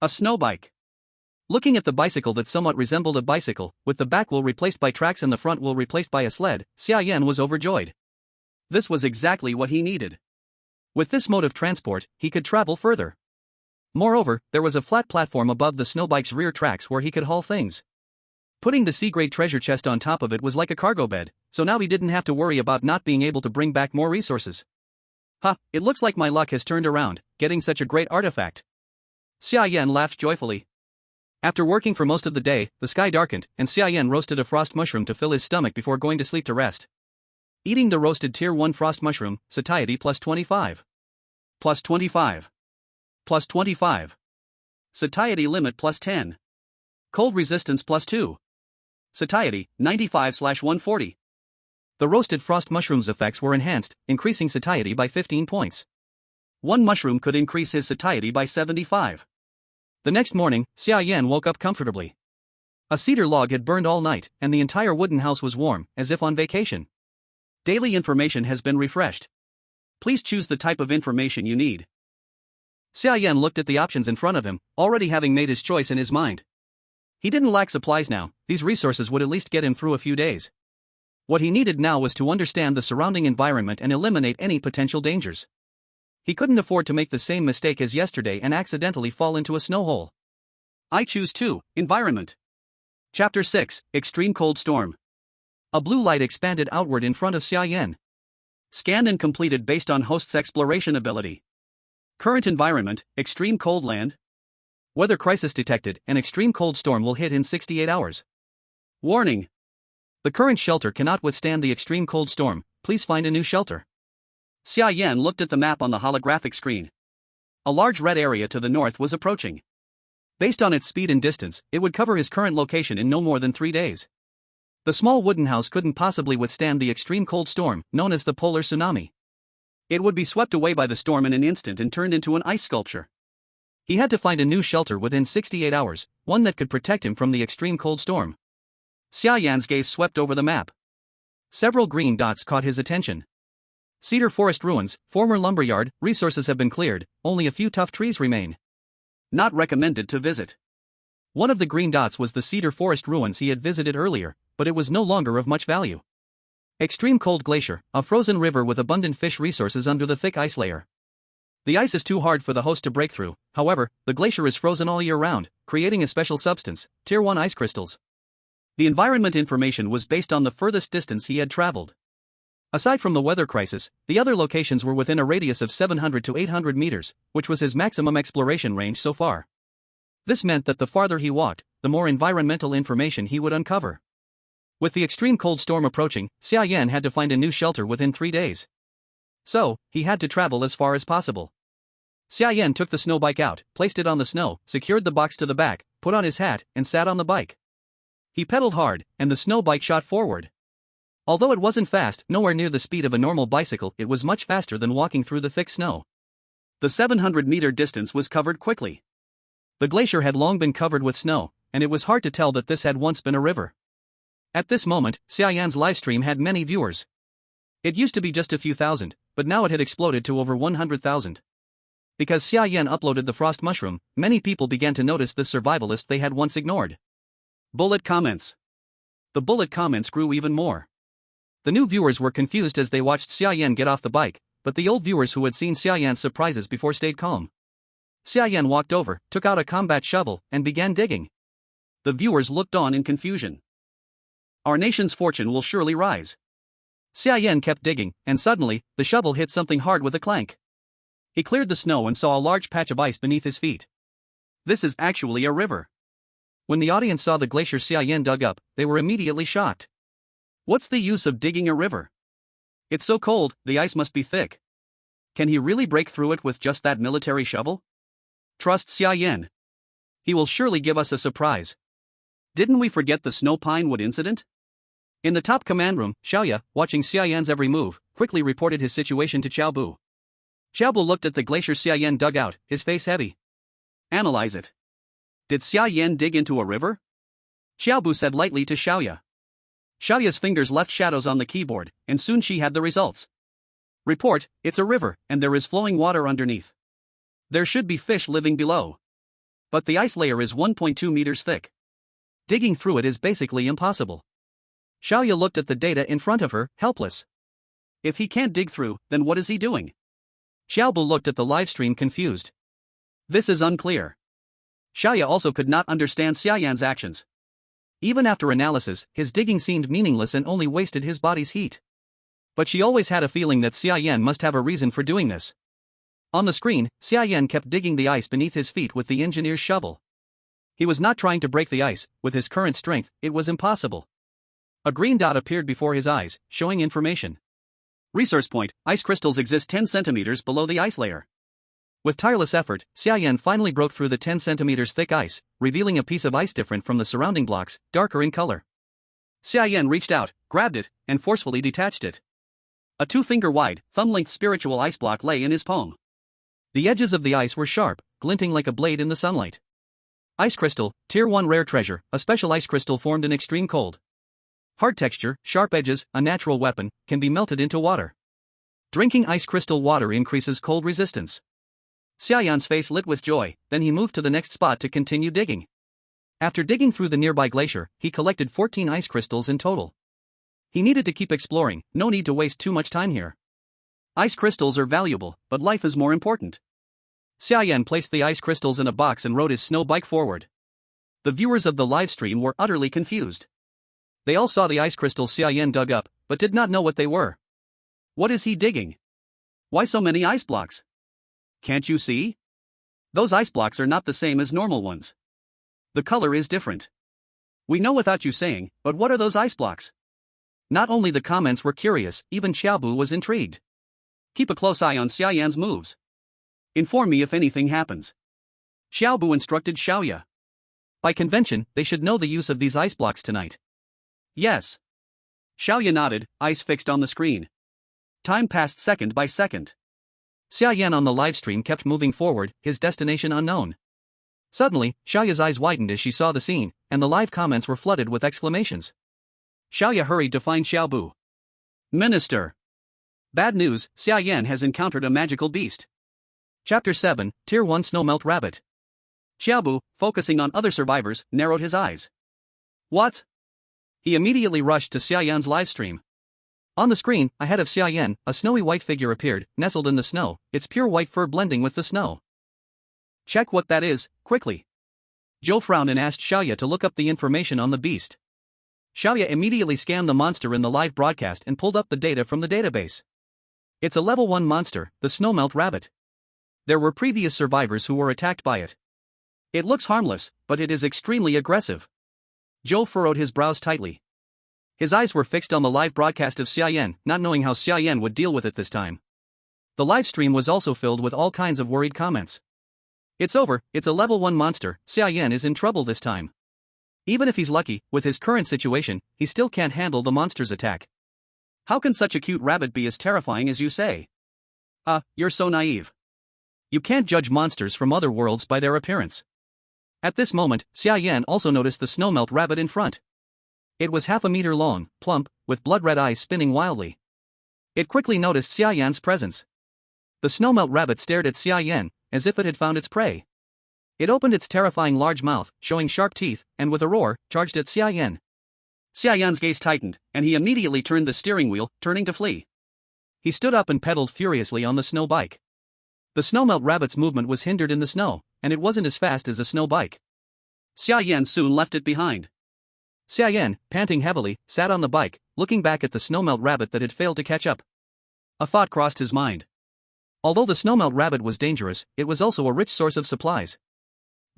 a snow bike. Looking at the bicycle that somewhat resembled a bicycle, with the back wheel replaced by tracks and the front wheel replaced by a sled, Xia Yan was overjoyed. This was exactly what he needed. With this mode of transport, he could travel further. Moreover, there was a flat platform above the snowbike's rear tracks where he could haul things. Putting the C-grade treasure chest on top of it was like a cargo bed, so now he didn't have to worry about not being able to bring back more resources. It looks like my luck has turned around, getting such a great artifact. Xia Yan laughed joyfully. After working for most of the day, the sky darkened, and Xia Yan roasted a frost mushroom to fill his stomach before going to sleep to rest. Eating the roasted Tier 1 frost mushroom, satiety plus 25. Plus 25. Plus 25. Satiety limit plus 10. Cold resistance plus 2. Satiety, 95/140. The roasted frost mushroom's effects were enhanced, increasing satiety by 15 points. One mushroom could increase his satiety by 75. The next morning, Xia Yan woke up comfortably. A cedar log had burned all night, and the entire wooden house was warm, as if on vacation. Daily information has been refreshed. Please choose the type of information you need. Xia Yan looked at the options in front of him, already having made his choice in his mind. He didn't lack supplies now, these resources would at least get him through a few days. What he needed now was to understand the surrounding environment and eliminate any potential dangers. He couldn't afford to make the same mistake as yesterday and accidentally fall into a snow hole. I choose 2, Environment. Chapter 6, Extreme Cold Storm. A blue light expanded outward in front of Xia Yan. Scanned and completed based on host's exploration ability. Current environment, extreme cold land. Weather crisis detected, an extreme cold storm will hit in 68 hours. Warning. The current shelter cannot withstand the extreme cold storm, please find a new shelter. Xia Yan looked at the map on the holographic screen. A large red area to the north was approaching. Based on its speed and distance, it would cover his current location in no more than 3 days. The small wooden house couldn't possibly withstand the extreme cold storm, known as the polar tsunami. It would be swept away by the storm in an instant and turned into an ice sculpture. He had to find a new shelter within 68 hours, one that could protect him from the extreme cold storm. Xia Yan's gaze swept over the map. Several green dots caught his attention. Cedar Forest ruins, former lumberyard, resources have been cleared, only a few tough trees remain. Not recommended to visit. One of the green dots was the Cedar Forest ruins he had visited earlier, but it was no longer of much value. Extreme Cold Glacier, a frozen river with abundant fish resources under the thick ice layer. The ice is too hard for the host to break through, however, the glacier is frozen all year round, creating a special substance, Tier 1 ice crystals. The environment information was based on the furthest distance he had traveled. Aside from the weather crisis, the other locations were within a radius of 700 to 800 meters, which was his maximum exploration range so far. This meant that the farther he walked, the more environmental information he would uncover. With the extreme cold storm approaching, Xia Yan had to find a new shelter within 3 days. So, he had to travel as far as possible. Xia Yan took the snow bike out, placed it on the snow, secured the box to the back, put on his hat, and sat on the bike. He pedaled hard, and the snow bike shot forward. Although it wasn't fast, nowhere near the speed of a normal bicycle, it was much faster than walking through the thick snow. The 700-meter distance was covered quickly. The glacier had long been covered with snow, and it was hard to tell that this had once been a river. At this moment, Xia Yan's livestream had many viewers. It used to be just a few thousand, but now it had exploded to over 100,000. Because Xia Yan uploaded the frost mushroom, many people began to notice this survivalist they had once ignored. Bullet comments. The bullet comments grew even more. The new viewers were confused as they watched Xia Yan get off the bike, but the old viewers who had seen Xia Yan's surprises before stayed calm. Xia Yan walked over, took out a combat shovel, and began digging. The viewers looked on in confusion. Our nation's fortune will surely rise. Xia Yan kept digging, and suddenly, the shovel hit something hard with a clank. He cleared the snow and saw a large patch of ice beneath his feet. This is actually a river. When the audience saw the glacier Xia Yan dug up, they were immediately shocked. What's the use of digging a river? It's so cold, the ice must be thick. Can he really break through it with just that military shovel? Trust Xia Yan. He will surely give us a surprise. Didn't we forget the snow pine wood incident? In the top command room, Xiaoya, watching Xia Yan's every move, quickly reported his situation to Xiaobu. Xiaobu looked at the glacier Xia Yan dug out, his face heavy. Analyze it. Did Xia Yan dig into a river? Xiaobu said lightly to Xiaoya. Xiaoya's fingers left shadows on the keyboard, and soon she had the results. Report, it's a river, and there is flowing water underneath. There should be fish living below. But the ice layer is 1.2 meters thick. Digging through it is basically impossible. Xiaoya looked at the data in front of her, helpless. If he can't dig through, then what is he doing? Xiaobu looked at the livestream confused. This is unclear. Xiaoya also could not understand Xia Yan's actions. Even after analysis, his digging seemed meaningless and only wasted his body's heat. But she always had a feeling that Xia Yan must have a reason for doing this. On the screen, Xia Yan kept digging the ice beneath his feet with the engineer's shovel. He was not trying to break the ice, with his current strength, it was impossible. A green dot appeared before his eyes, showing information. Resource point, ice crystals exist 10 centimeters below the ice layer. With tireless effort, Xia Yan finally broke through the 10 centimeters thick ice, revealing a piece of ice different from the surrounding blocks, darker in color. Xia Yan reached out, grabbed it, and forcefully detached it. A 2-finger-wide, thumb-length spiritual ice block lay in his palm. The edges of the ice were sharp, glinting like a blade in the sunlight. Ice crystal, Tier 1 rare treasure, a special ice crystal formed in extreme cold. Hard texture, sharp edges, a natural weapon, can be melted into water. Drinking ice crystal water increases cold resistance. Xia Yan's face lit with joy, then he moved to the next spot to continue digging. After digging through the nearby glacier, he collected 14 ice crystals in total. He needed to keep exploring, no need to waste too much time here. Ice crystals are valuable, but life is more important. Xia Yan placed the ice crystals in a box and rode his snow bike forward. The viewers of the livestream were utterly confused. They all saw the ice crystals Xia Yan dug up, but did not know what they were. What is he digging? Why so many ice blocks? Can't you see? Those ice blocks are not the same as normal ones. The color is different. We know without you saying, but what are those ice blocks? Not only the comments were curious, even Xiaobu was intrigued. Keep a close eye on Xia Yan's moves. Inform me if anything happens. Xiaobu instructed Xiaoya. By convention, they should know the use of these ice blocks tonight. Yes. Xiaoya nodded, eyes fixed on the screen. Time passed second by second. Xia Yan on the livestream kept moving forward, his destination unknown. Suddenly, Xiaoya's eyes widened as she saw the scene, and the live comments were flooded with exclamations. Xiaoya hurried to find Xiaobu. Minister. Bad news, Xia Yan has encountered a magical beast. Chapter 7, Tier 1 Snowmelt Rabbit. Xiaobu, focusing on other survivors, narrowed his eyes. What? He immediately rushed to Xia Yan's livestream. On the screen, ahead of Xia Yan, a snowy white figure appeared, nestled in the snow, its pure white fur blending with the snow. Check what that is, quickly. Zhou frowned and asked Xiaoya to look up the information on the beast. Xiaoya immediately scanned the monster in the live broadcast and pulled up the data from the database. It's a level 1 monster, the Snowmelt rabbit. There were previous survivors who were attacked by it. It looks harmless, but it is extremely aggressive. Zhou furrowed his brows tightly. His eyes were fixed on the live broadcast of Xia Yan, not knowing how Xia Yan would deal with it this time. The live stream was also filled with all kinds of worried comments. It's over, it's a level 1 monster, Xia Yan is in trouble this time. Even if he's lucky, with his current situation, he still can't handle the monster's attack. How can such a cute rabbit be as terrifying as you say? You're so naive. You can't judge monsters from other worlds by their appearance. At this moment, Xia Yan also noticed the Snowmelt rabbit in front. It was half a meter long, plump, with blood-red eyes spinning wildly. It quickly noticed Xia Yan's presence. The Snowmelt rabbit stared at Xia Yan, as if it had found its prey. It opened its terrifying large mouth, showing sharp teeth, and with a roar, charged at Xia Yan. Xia Yan's gaze tightened, and he immediately turned the steering wheel, turning to flee. He stood up and pedaled furiously on the snow bike. The Snowmelt rabbit's movement was hindered in the snow, and it wasn't as fast as a snow bike. Xia Yan soon left it behind. Xia Yan, panting heavily, sat on the bike, looking back at the Snowmelt rabbit that had failed to catch up. A thought crossed his mind. Although the Snowmelt rabbit was dangerous, it was also a rich source of supplies.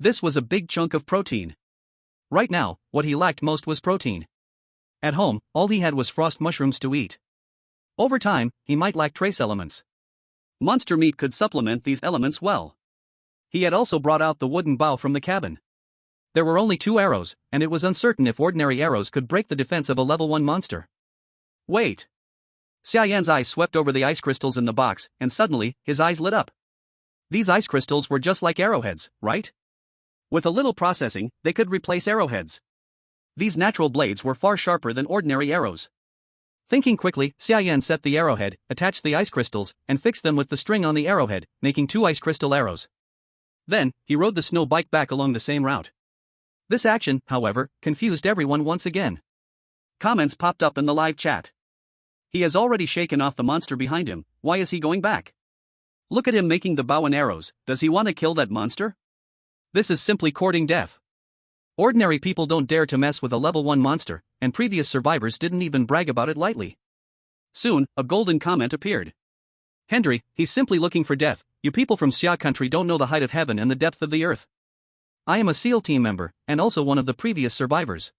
This was a big chunk of protein. Right now, what he lacked most was protein. At home, all he had was frost mushrooms to eat. Over time, he might lack trace elements. Monster meat could supplement these elements well. He had also brought out the wooden bow from the cabin. There were only 2 arrows, and it was uncertain if ordinary arrows could break the defense of a level 1 monster. Wait! Xia Yan's eyes swept over the ice crystals in the box, and suddenly, his eyes lit up. These ice crystals were just like arrowheads, right? With a little processing, they could replace arrowheads. These natural blades were far sharper than ordinary arrows. Thinking quickly, Xia Yan set the arrowhead, attached the ice crystals, and fixed them with the string on the arrowhead, making 2 ice crystal arrows. Then, he rode the snow bike back along the same route. This action, however, confused everyone once again. Comments popped up in the live chat. He has already shaken off the monster behind him, why is he going back? Look at him making the bow and arrows, does he want to kill that monster? This is simply courting death. Ordinary people don't dare to mess with a level 1 monster, and previous survivors didn't even brag about it lightly. Soon, a golden comment appeared. Hendry, he's simply looking for death, you people from Xia Country don't know the height of heaven and the depth of the earth. I am a SEAL team member, and also one of the previous survivors.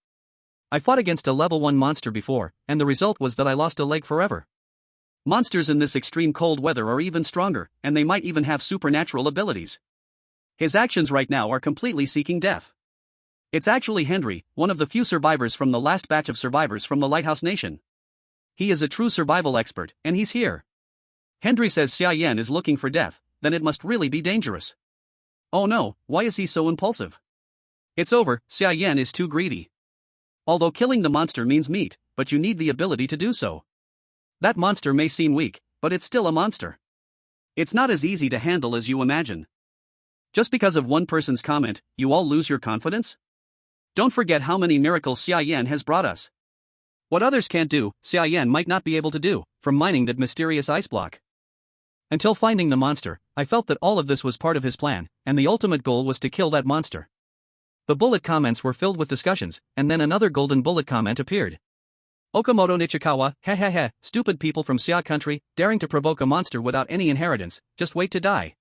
I fought against a level 1 monster before, and the result was that I lost a leg forever. Monsters in this extreme cold weather are even stronger, and they might even have supernatural abilities. His actions right now are completely seeking death. It's actually Hendry, one of the few survivors from the last batch of survivors from the Lighthouse Nation. He is a true survival expert, and he's here. Hendry says Xia Yan is looking for death, then it must really be dangerous. Oh no, why is he so impulsive? It's over, Xia Yan is too greedy. Although killing the monster means meat, but you need the ability to do so. That monster may seem weak, but it's still a monster. It's not as easy to handle as you imagine. Just because of one person's comment, you all lose your confidence? Don't forget how many miracles Xia Yan has brought us. What others can't do, Xia Yan might not be able to do, from mining that mysterious ice block. Until finding the monster, I felt that all of this was part of his plan, and the ultimate goal was to kill that monster. The bullet comments were filled with discussions, and then another golden bullet comment appeared. Okamoto Nichikawa, heh, stupid people from Xia Country, daring to provoke a monster without any inheritance, just wait to die.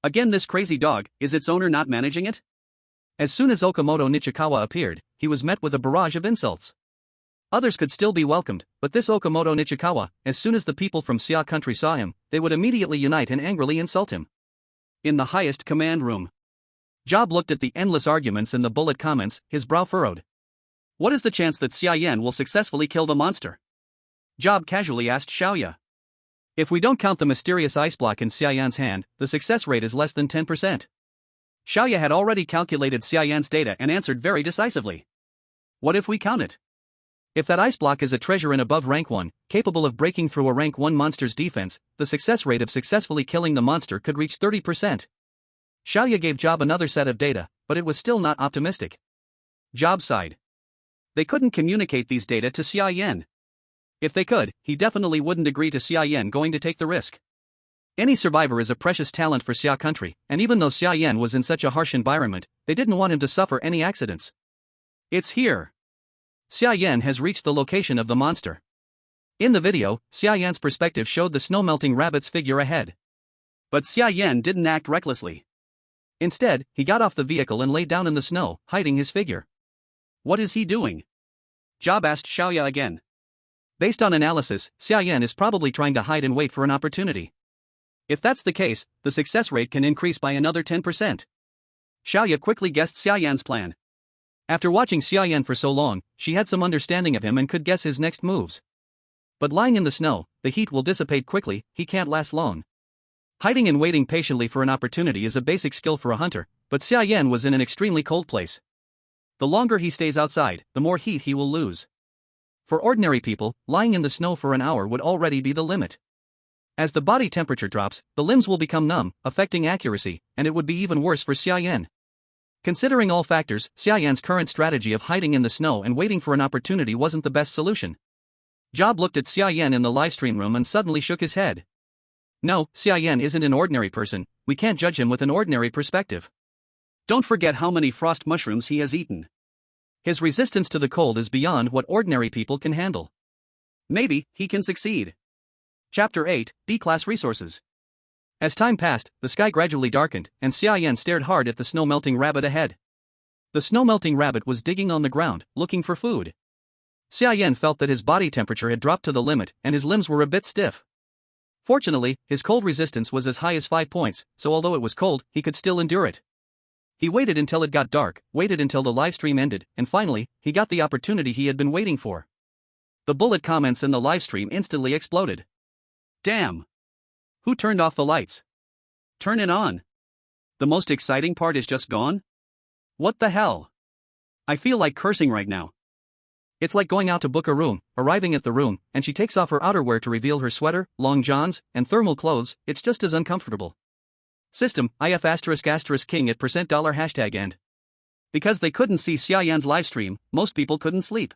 Again this crazy dog, is its owner not managing it? As soon as Okamoto Nichikawa appeared, he was met with a barrage of insults. Others could still be welcomed, but this Okamoto Nichikawa, as soon as the people from Xia Country saw him, they would immediately unite and angrily insult him. In the highest command room, Job looked at the endless arguments and the bullet comments, his brow furrowed. What is the chance that Xia Yan will successfully kill the monster? Job casually asked Xiaoya. If we don't count the mysterious ice block in Xia Yan's hand, the success rate is less than 10%. Xiaoya had already calculated Xia Yan's data and answered very decisively. What if we count it? If that ice block is a treasure in above rank 1, capable of breaking through a rank 1 monster's defense, the success rate of successfully killing the monster could reach 30%. Xiaoya gave Job another set of data, but it was still not optimistic. Job sighed. They couldn't communicate these data to Xia Yan. If they could, he definitely wouldn't agree to Xia Yan going to take the risk. Any survivor is a precious talent for Xia Country, and even though Xia Yan was in such a harsh environment, they didn't want him to suffer any accidents. It's here. Xia Yan has reached the location of the monster. In the video, Xia Yan's perspective showed the snow-melting rabbit's figure ahead. But Xia Yan didn't act recklessly. Instead, he got off the vehicle and lay down in the snow, hiding his figure. What is he doing? Job asked Xiaoya again. Based on analysis, Xia Yan is probably trying to hide and wait for an opportunity. If that's the case, the success rate can increase by another 10%. Xiaoya quickly guessed Xia Yan's plan. After watching Xia Yan for so long, she had some understanding of him and could guess his next moves. But lying in the snow, the heat will dissipate quickly, he can't last long. Hiding and waiting patiently for an opportunity is a basic skill for a hunter, but Xia Yan was in an extremely cold place. The longer he stays outside, the more heat he will lose. For ordinary people, lying in the snow for an hour would already be the limit. As the body temperature drops, the limbs will become numb, affecting accuracy, and it would be even worse for Xia Yan. Considering all factors, Xia Yan's current strategy of hiding in the snow and waiting for an opportunity wasn't the best solution. Job looked at Xia Yan in the livestream room and suddenly shook his head. No, Xia Yan isn't an ordinary person, we can't judge him with an ordinary perspective. Don't forget how many frost mushrooms he has eaten. His resistance to the cold is beyond what ordinary people can handle. Maybe he can succeed. Chapter 8, B-Class Resources. As time passed, the sky gradually darkened, and Xia Yan stared hard at the snow-melting rabbit ahead. The snow-melting rabbit was digging on the ground, looking for food. Xia Yan felt that his body temperature had dropped to the limit, and his limbs were a bit stiff. Fortunately, his cold resistance was as high as 5 points, so although it was cold, he could still endure it. He waited until it got dark, waited until the livestream ended, and finally, he got the opportunity he had been waiting for. The bullet comments in the livestream instantly exploded. Damn! Who turned off the lights? Turn it on. The most exciting part is just gone? What the hell? I feel like cursing right now. It's like going out to book a room, arriving at the room, and she takes off her outerwear to reveal her sweater, long johns, and thermal clothes. It's just as uncomfortable. System, IF *** king at $$ hashtag end. Because they couldn't see Xia Yan's livestream, most people couldn't sleep.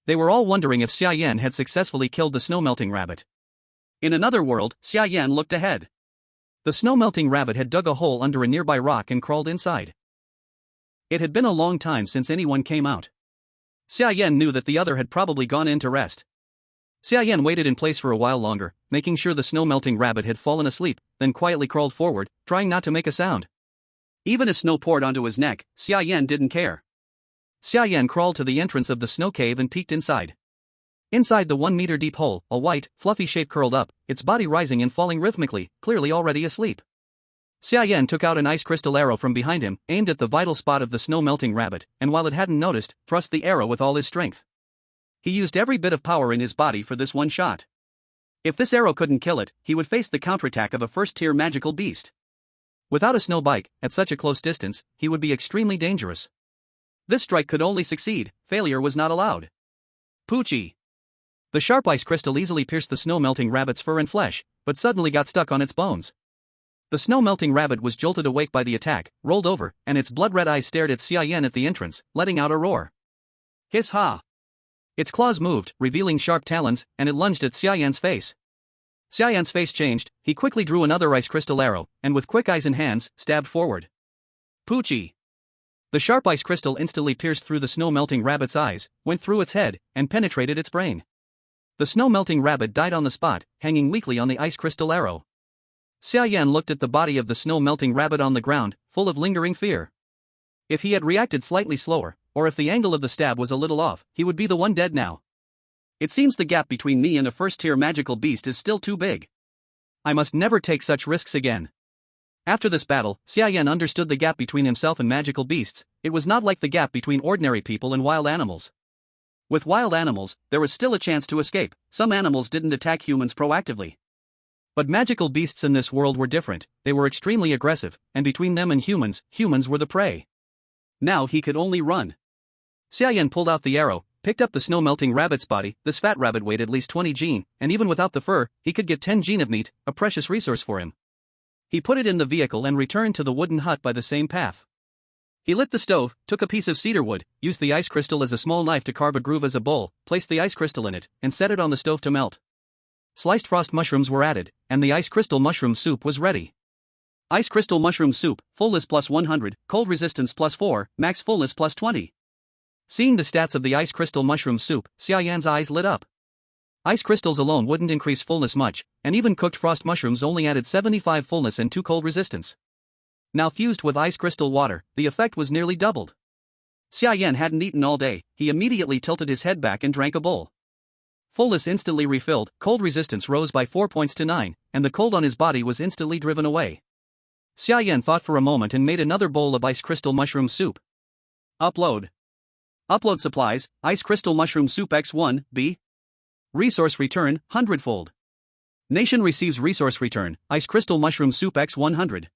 They were all wondering if Xia Yan had successfully killed the snow-melting rabbit. In another world, Xia Yan looked ahead. The snow-melting rabbit had dug a hole under a nearby rock and crawled inside. It had been a long time since anyone came out. Xia Yan knew that the other had probably gone in to rest. Xia Yan waited in place for a while longer, making sure the snow-melting rabbit had fallen asleep, then quietly crawled forward, trying not to make a sound. Even if snow poured onto his neck, Xia Yan didn't care. Xia Yan crawled to the entrance of the snow cave and peeked inside. Inside the 1-meter-deep hole, a white, fluffy shape curled up, its body rising and falling rhythmically, clearly already asleep. Xia Yan took out an ice crystal arrow from behind him, aimed at the vital spot of the snow-melting rabbit, and while it hadn't noticed, thrust the arrow with all his strength. He used every bit of power in his body for this one shot. If this arrow couldn't kill it, he would face the counterattack of a first-tier magical beast. Without a snow bike, at such a close distance, he would be extremely dangerous. This strike could only succeed, failure was not allowed. Poochie! The sharp ice crystal easily pierced the snow-melting rabbit's fur and flesh, but suddenly got stuck on its bones. The snow-melting rabbit was jolted awake by the attack, rolled over, and its blood-red eyes stared at Xia Yan at the entrance, letting out a roar. Hiss-ha! Its claws moved, revealing sharp talons, and it lunged at Xia Yan's face. Xia Yan's face changed, he quickly drew another ice crystal arrow, and with quick eyes and hands, stabbed forward. Poochie! The sharp ice crystal instantly pierced through the snow-melting rabbit's eyes, went through its head, and penetrated its brain. The snow-melting rabbit died on the spot, hanging weakly on the ice crystal arrow. Xia Yan looked at the body of the snow-melting rabbit on the ground, full of lingering fear. If he had reacted slightly slower, or if the angle of the stab was a little off, he would be the one dead now. It seems the gap between me and a first-tier magical beast is still too big. I must never take such risks again. After this battle, Xia Yan understood the gap between himself and magical beasts. It was not like the gap between ordinary people and wild animals. With wild animals, there was still a chance to escape. Some animals didn't attack humans proactively. But magical beasts in this world were different. They were extremely aggressive, and between them and humans were the prey. Now he could only run. Xia Yan pulled out the arrow, picked up the snow-melting rabbit's body. This fat rabbit weighed at least 20 gene, and even without the fur, he could get 10 gene of meat, a precious resource for him. He put it in the vehicle and returned to the wooden hut by the same path. He lit the stove, took a piece of cedar wood, used the ice crystal as a small knife to carve a groove as a bowl, placed the ice crystal in it, and set it on the stove to melt. Sliced frost mushrooms were added, and the ice crystal mushroom soup was ready. Ice crystal mushroom soup, fullness plus 100, cold resistance plus 4, max fullness plus 20. Seeing the stats of the ice crystal mushroom soup, Xia Yan's eyes lit up. Ice crystals alone wouldn't increase fullness much, and even cooked frost mushrooms only added 75 fullness and 2 cold resistance. Now fused with ice crystal water, the effect was nearly doubled. Xia Yan hadn't eaten all day, he immediately tilted his head back and drank a bowl. Fullness instantly refilled, cold resistance rose by 4 points to 9, and the cold on his body was instantly driven away. Xia Yan thought for a moment and made another bowl of ice crystal mushroom soup. Upload. Upload supplies, ice crystal mushroom soup x1, B. Resource return, 100-fold. Nation receives resource return, ice crystal mushroom soup x100.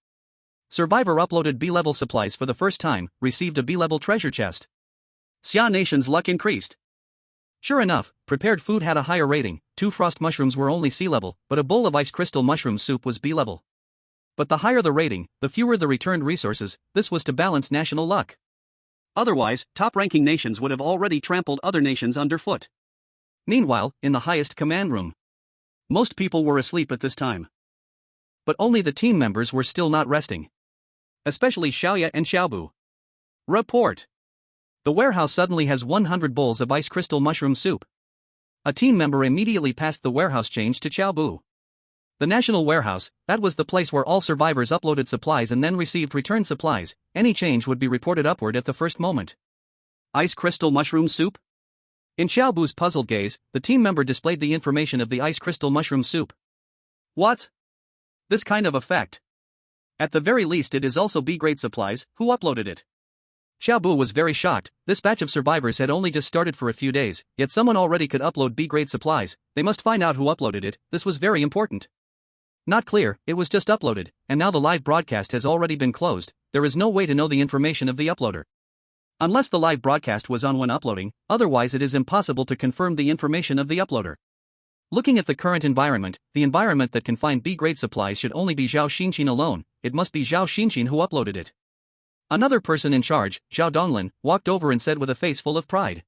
Survivor uploaded B-level supplies for the first time, received a B-level treasure chest. Xia Nation's luck increased. Sure enough, prepared food had a higher rating, 2 frost mushrooms were only C-level, but a bowl of ice crystal mushroom soup was B-level. But the higher the rating, the fewer the returned resources, this was to balance national luck. Otherwise, top-ranking nations would have already trampled other nations underfoot. Meanwhile, in the highest command room, most people were asleep at this time. But only the team members were still not resting. Especially Xiaoya and Xiaobu. Report. The warehouse suddenly has 100 bowls of ice crystal mushroom soup. A team member immediately passed the warehouse change to Xiaobu. The national warehouse, that was the place where all survivors uploaded supplies and then received return supplies. Any change would be reported upward at the first moment. Ice crystal mushroom soup? In Xiaobu's puzzled gaze, the team member displayed the information of the ice crystal mushroom soup. What? This kind of effect? At the very least it is also B-grade supplies, who uploaded it? Xiaobu was very shocked, this batch of survivors had only just started for a few days, yet someone already could upload B-grade supplies, they must find out who uploaded it, this was very important. Not clear, it was just uploaded, and now the live broadcast has already been closed, there is no way to know the information of the uploader. Unless the live broadcast was on when uploading, otherwise it is impossible to confirm the information of the uploader. Looking at the current environment, the environment that can find B-grade supplies should only be Zhao Xinqin alone, it must be Zhao Xinqin who uploaded it. Another person in charge, Zhao Donglin, walked over and said with a face full of pride.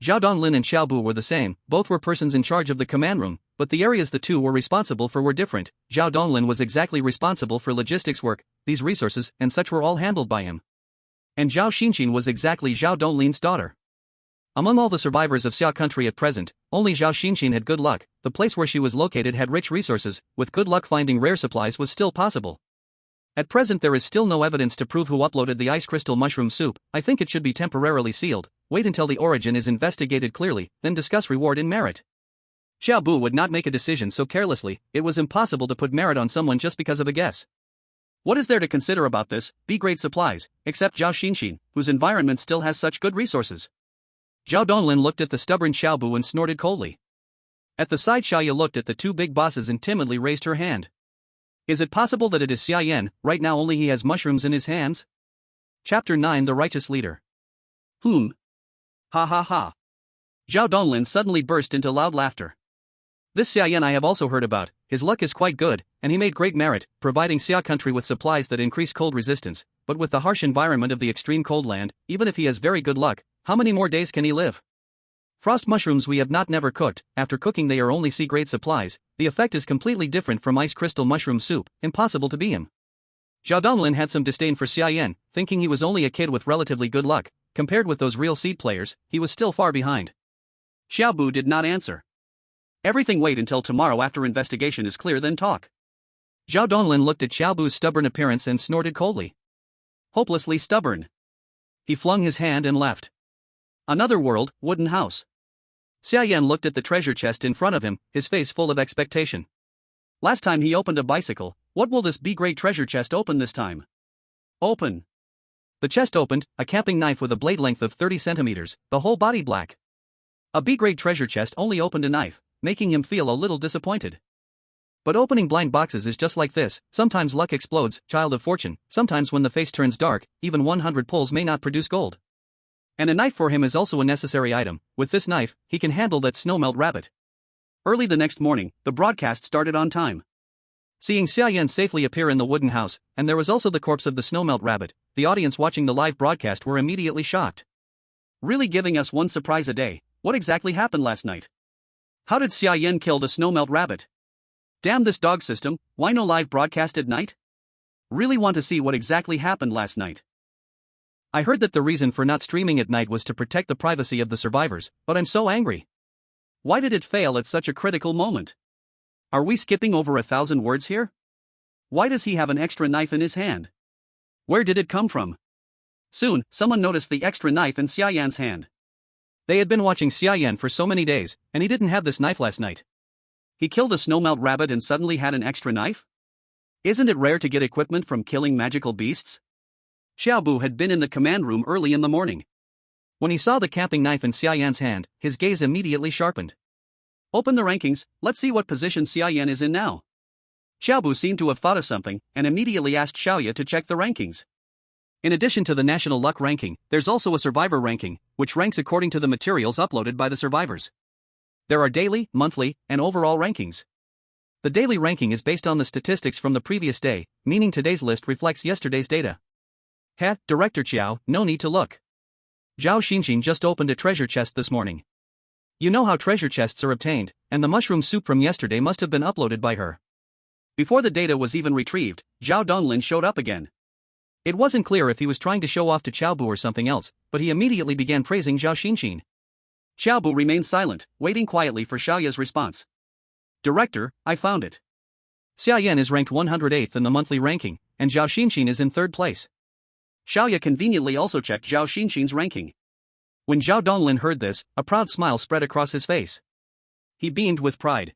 Zhao Donglin and Xiaobu were the same, both were persons in charge of the command room, but the areas the two were responsible for were different. Zhao Donglin was exactly responsible for logistics work, these resources and such were all handled by him. And Zhao Xinqin was exactly Zhao Donglin's daughter. Among all the survivors of Xia Country at present, only Zhao Xinqin had good luck, the place where she was located had rich resources, with good luck finding rare supplies was still possible. At present there is still no evidence to prove who uploaded the ice crystal mushroom soup, I think it should be temporarily sealed, wait until the origin is investigated clearly, then discuss reward and merit. Xiaobu would not make a decision so carelessly, it was impossible to put merit on someone just because of a guess. What is there to consider about this, B-grade supplies, except Zhao Xinqin, whose environment still has such good resources? Zhao Donglin looked at the stubborn Xiaobu and snorted coldly. At the side Xiaoya looked at the two big bosses and timidly raised her hand. Is it possible that it is Xia Yan, right now only he has mushrooms in his hands? Chapter 9 The Righteous Leader. Ha ha ha. Zhao Donglin suddenly burst into loud laughter. This Xia Yan I have also heard about, his luck is quite good, and he made great merit, providing Xia Country with supplies that increase cold resistance, but with the harsh environment of the extreme cold land, even if he has very good luck, how many more days can he live? Frost mushrooms we have not never cooked, after cooking they are only C-grade supplies, the effect is completely different from ice crystal mushroom soup, impossible to be him. Zhao Donglin had some disdain for Xia Yan, thinking he was only a kid with relatively good luck, compared with those real seed players, he was still far behind. Xiaobu did not answer. Everything wait until tomorrow after investigation is clear then talk. Zhao Donglin looked at Xiaobu's stubborn appearance and snorted coldly. Hopelessly stubborn. He flung his hand and left. Another world, wooden house. Xia Yan looked at the treasure chest in front of him, his face full of expectation. Last time he opened a bicycle, what will this B-grade treasure chest open this time? Open. The chest opened, a camping knife with a blade length of 30 centimeters, the whole body black. A B-grade treasure chest only opened a knife, making him feel a little disappointed. But opening blind boxes is just like this, sometimes luck explodes, child of fortune, sometimes when the face turns dark, even 100 pulls may not produce gold. And a knife for him is also a necessary item, with this knife, he can handle that Snowmelt rabbit. Early the next morning, the broadcast started on time. Seeing Xia Yan safely appear in the wooden house, and there was also the corpse of the Snowmelt rabbit, the audience watching the live broadcast were immediately shocked. Really giving us one surprise a day, what exactly happened last night? How did Xia Yan kill the Snowmelt rabbit? Damn this dog system, why no live broadcast at night? Really want to see what exactly happened last night. I heard that the reason for not streaming at night was to protect the privacy of the survivors, but I'm so angry. Why did it fail at such a critical moment? Are we skipping over 1,000 words here? Why does he have an extra knife in his hand? Where did it come from? Soon, someone noticed the extra knife in Xia Yan's hand. They had been watching Xia Yan for so many days, and he didn't have this knife last night. He killed a Snowmelt rabbit and suddenly had an extra knife? Isn't it rare to get equipment from killing magical beasts? Xiaobu had been in the command room early in the morning. When he saw the camping knife in Xia Yan's hand, his gaze immediately sharpened. Open the rankings, let's see what position Xia Yan is in now. Xiaobu seemed to have thought of something, and immediately asked Xiaoya to check the rankings. In addition to the national luck ranking, there's also a survivor ranking, which ranks according to the materials uploaded by the survivors. There are daily, monthly, and overall rankings. The daily ranking is based on the statistics from the previous day, meaning today's list reflects yesterday's data. Director Qiao, no need to look. Zhao Xinxin just opened a treasure chest this morning. You know how treasure chests are obtained, and the mushroom soup from yesterday must have been uploaded by her. Before the data was even retrieved, Zhao Donglin showed up again. It wasn't clear if he was trying to show off to Xiaobu or something else, but he immediately began praising Zhao Xinxin. Xiaobu remained silent, waiting quietly for Xiaoya's response. Director, I found it. Xia Yan is ranked 108th in the monthly ranking, and Zhao Xinxin is in 3rd place. Xiaoya conveniently also checked Zhao Xinxin's ranking. When Zhao Donglin heard this, a proud smile spread across his face. He beamed with pride.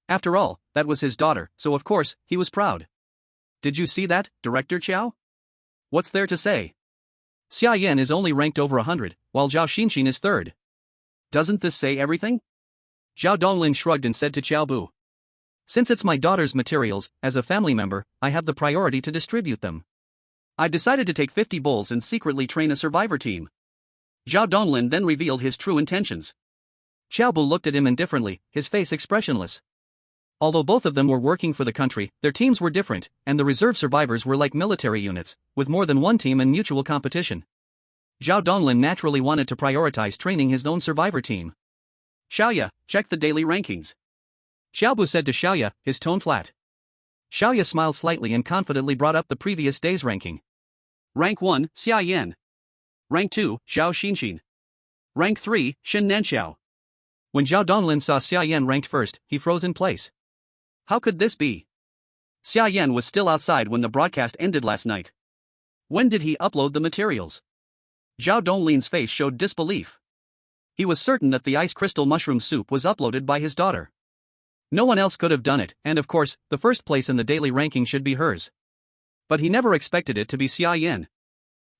After all, that was his daughter, so of course, he was proud. Did you see that, Director Qiao? What's there to say? Xia Yan is only ranked over 100, while Zhao Xinxin is 3rd. Doesn't this say everything? Zhao Donglin shrugged and said to Xiaobu. Since it's my daughter's materials, as a family member, I have the priority to distribute them. I decided to take 50 bulls and secretly train a survivor team. Zhao Donglin then revealed his true intentions. Xiaobu looked at him indifferently, his face expressionless. Although both of them were working for the country, their teams were different, and the reserve survivors were like military units, with more than one team and mutual competition. Zhao Donglin naturally wanted to prioritize training his own survivor team. Xiaoya, check the daily rankings. Xiaobu said to Xiaoya, his tone flat. Xiaoya smiled slightly and confidently brought up the previous day's ranking. Rank 1, Xia Yan. Rank 2, Zhao Xinxin. Rank 3, Shen Nanxiao. When Zhao Donglin saw Xia Yan ranked first, he froze in place. How could this be? Xia Yan was still outside when the broadcast ended last night. When did he upload the materials? Zhao Donglin's face showed disbelief. He was certain that the ice crystal mushroom soup was uploaded by his daughter. No one else could have done it, and of course, the first place in the daily ranking should be hers. But he never expected it to be Xia Yan.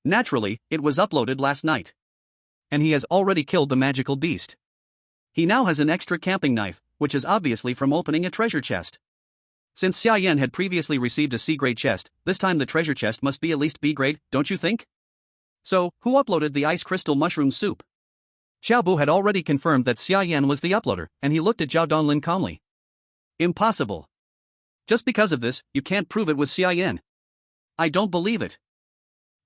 Naturally, it was uploaded last night. And he has already killed the magical beast. He now has an extra camping knife, which is obviously from opening a treasure chest. Since Xia Yan had previously received a C-grade chest, this time the treasure chest must be at least B-grade, don't you think? So, who uploaded the ice crystal mushroom soup? Xiaobu had already confirmed that Xia Yan was the uploader, and he looked at Zhao Donglin calmly. Impossible. Just because of this, you can't prove it was Xia Yan. I don't believe it.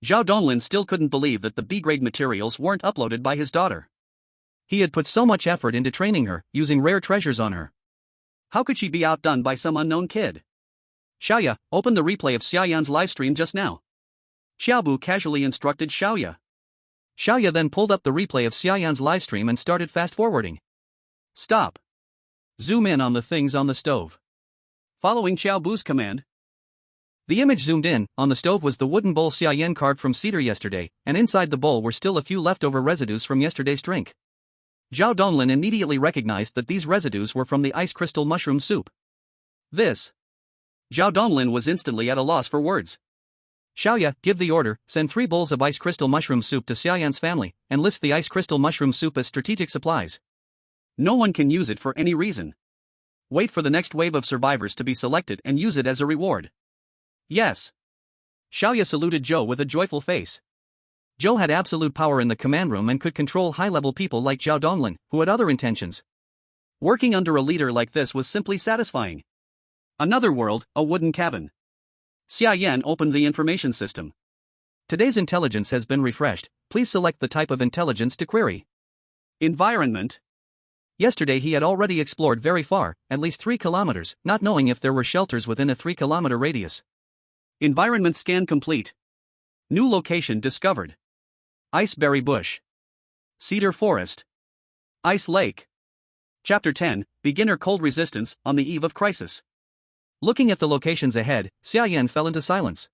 Zhao Donglin still couldn't believe that the B-grade materials weren't uploaded by his daughter. He had put so much effort into training her, using rare treasures on her. How could she be outdone by some unknown kid? Xiaoya, open the replay of Xia Yan's livestream just now. Xiaobu casually instructed Xiaoya. Xiaoya then pulled up the replay of Xia Yan's livestream and started fast-forwarding. Stop. Zoom in on the things on the stove. Following Xiaobu's command, the image zoomed in. On the stove was the wooden bowl Xia Yan carved from cedar yesterday, and inside the bowl were still a few leftover residues from yesterday's drink. Zhao Donglin immediately recognized that these residues were from the ice crystal mushroom soup. This. Zhao Donglin was instantly at a loss for words. Xiaoya, give the order, send 3 bowls of ice crystal mushroom soup to Xia Yan's family, and list the ice crystal mushroom soup as strategic supplies. No one can use it for any reason. Wait for the next wave of survivors to be selected and use it as a reward. Yes. Xiaoya saluted Zhou with a joyful face. Zhou had absolute power in the command room and could control high-level people like Zhao Donglin, who had other intentions. Working under a leader like this was simply satisfying. Another world, a wooden cabin. Xia Yan opened the information system. Today's intelligence has been refreshed. Please select the type of intelligence to query. Environment. Yesterday he had already explored very far, at least 3 kilometers, not knowing if there were shelters within a 3-kilometer radius. Environment scan complete. New location discovered. Iceberry Bush. Cedar Forest. Ice Lake. Chapter 10, Beginner Cold Resistance on the Eve of Crisis. Looking at the locations ahead, Xia Yan fell into silence.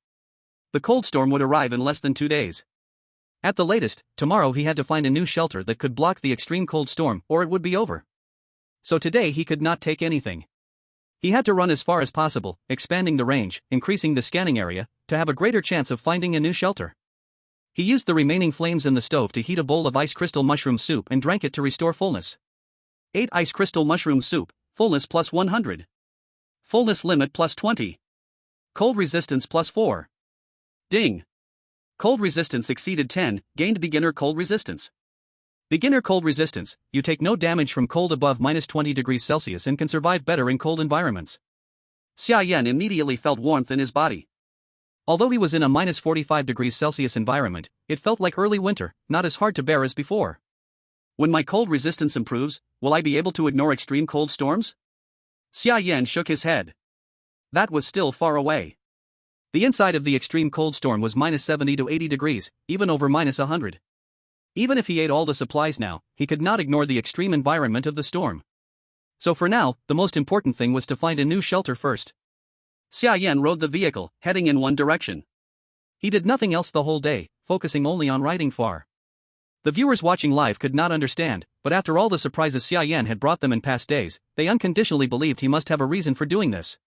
The cold storm would arrive in less than 2 days. At the latest, tomorrow he had to find a new shelter that could block the extreme cold storm, or it would be over. So today he could not take anything. He had to run as far as possible, expanding the range, increasing the scanning area, to have a greater chance of finding a new shelter. He used the remaining flames in the stove to heat a bowl of ice crystal mushroom soup and drank it to restore fullness. 8 ice crystal mushroom soup, fullness plus 100. Fullness limit plus 20. Cold resistance plus 4. Ding. Cold resistance exceeded 10, gained beginner cold resistance. Beginner cold resistance, you take no damage from cold above minus 20 degrees Celsius and can survive better in cold environments. Xia Yan immediately felt warmth in his body. Although he was in a minus 45 degrees Celsius environment, it felt like early winter, not as hard to bear as before. When my cold resistance improves, will I be able to ignore extreme cold storms? Xia Yan shook his head. That was still far away. The inside of the extreme cold storm was minus 70 to 80 degrees, even over minus 100. Even if he ate all the supplies now, he could not ignore the extreme environment of the storm. So for now, the most important thing was to find a new shelter first. Xia Yan rode the vehicle, heading in one direction. He did nothing else the whole day, focusing only on riding far. The viewers watching live could not understand, but after all the surprises Xia Yan had brought them in past days, they unconditionally believed he must have a reason for doing this.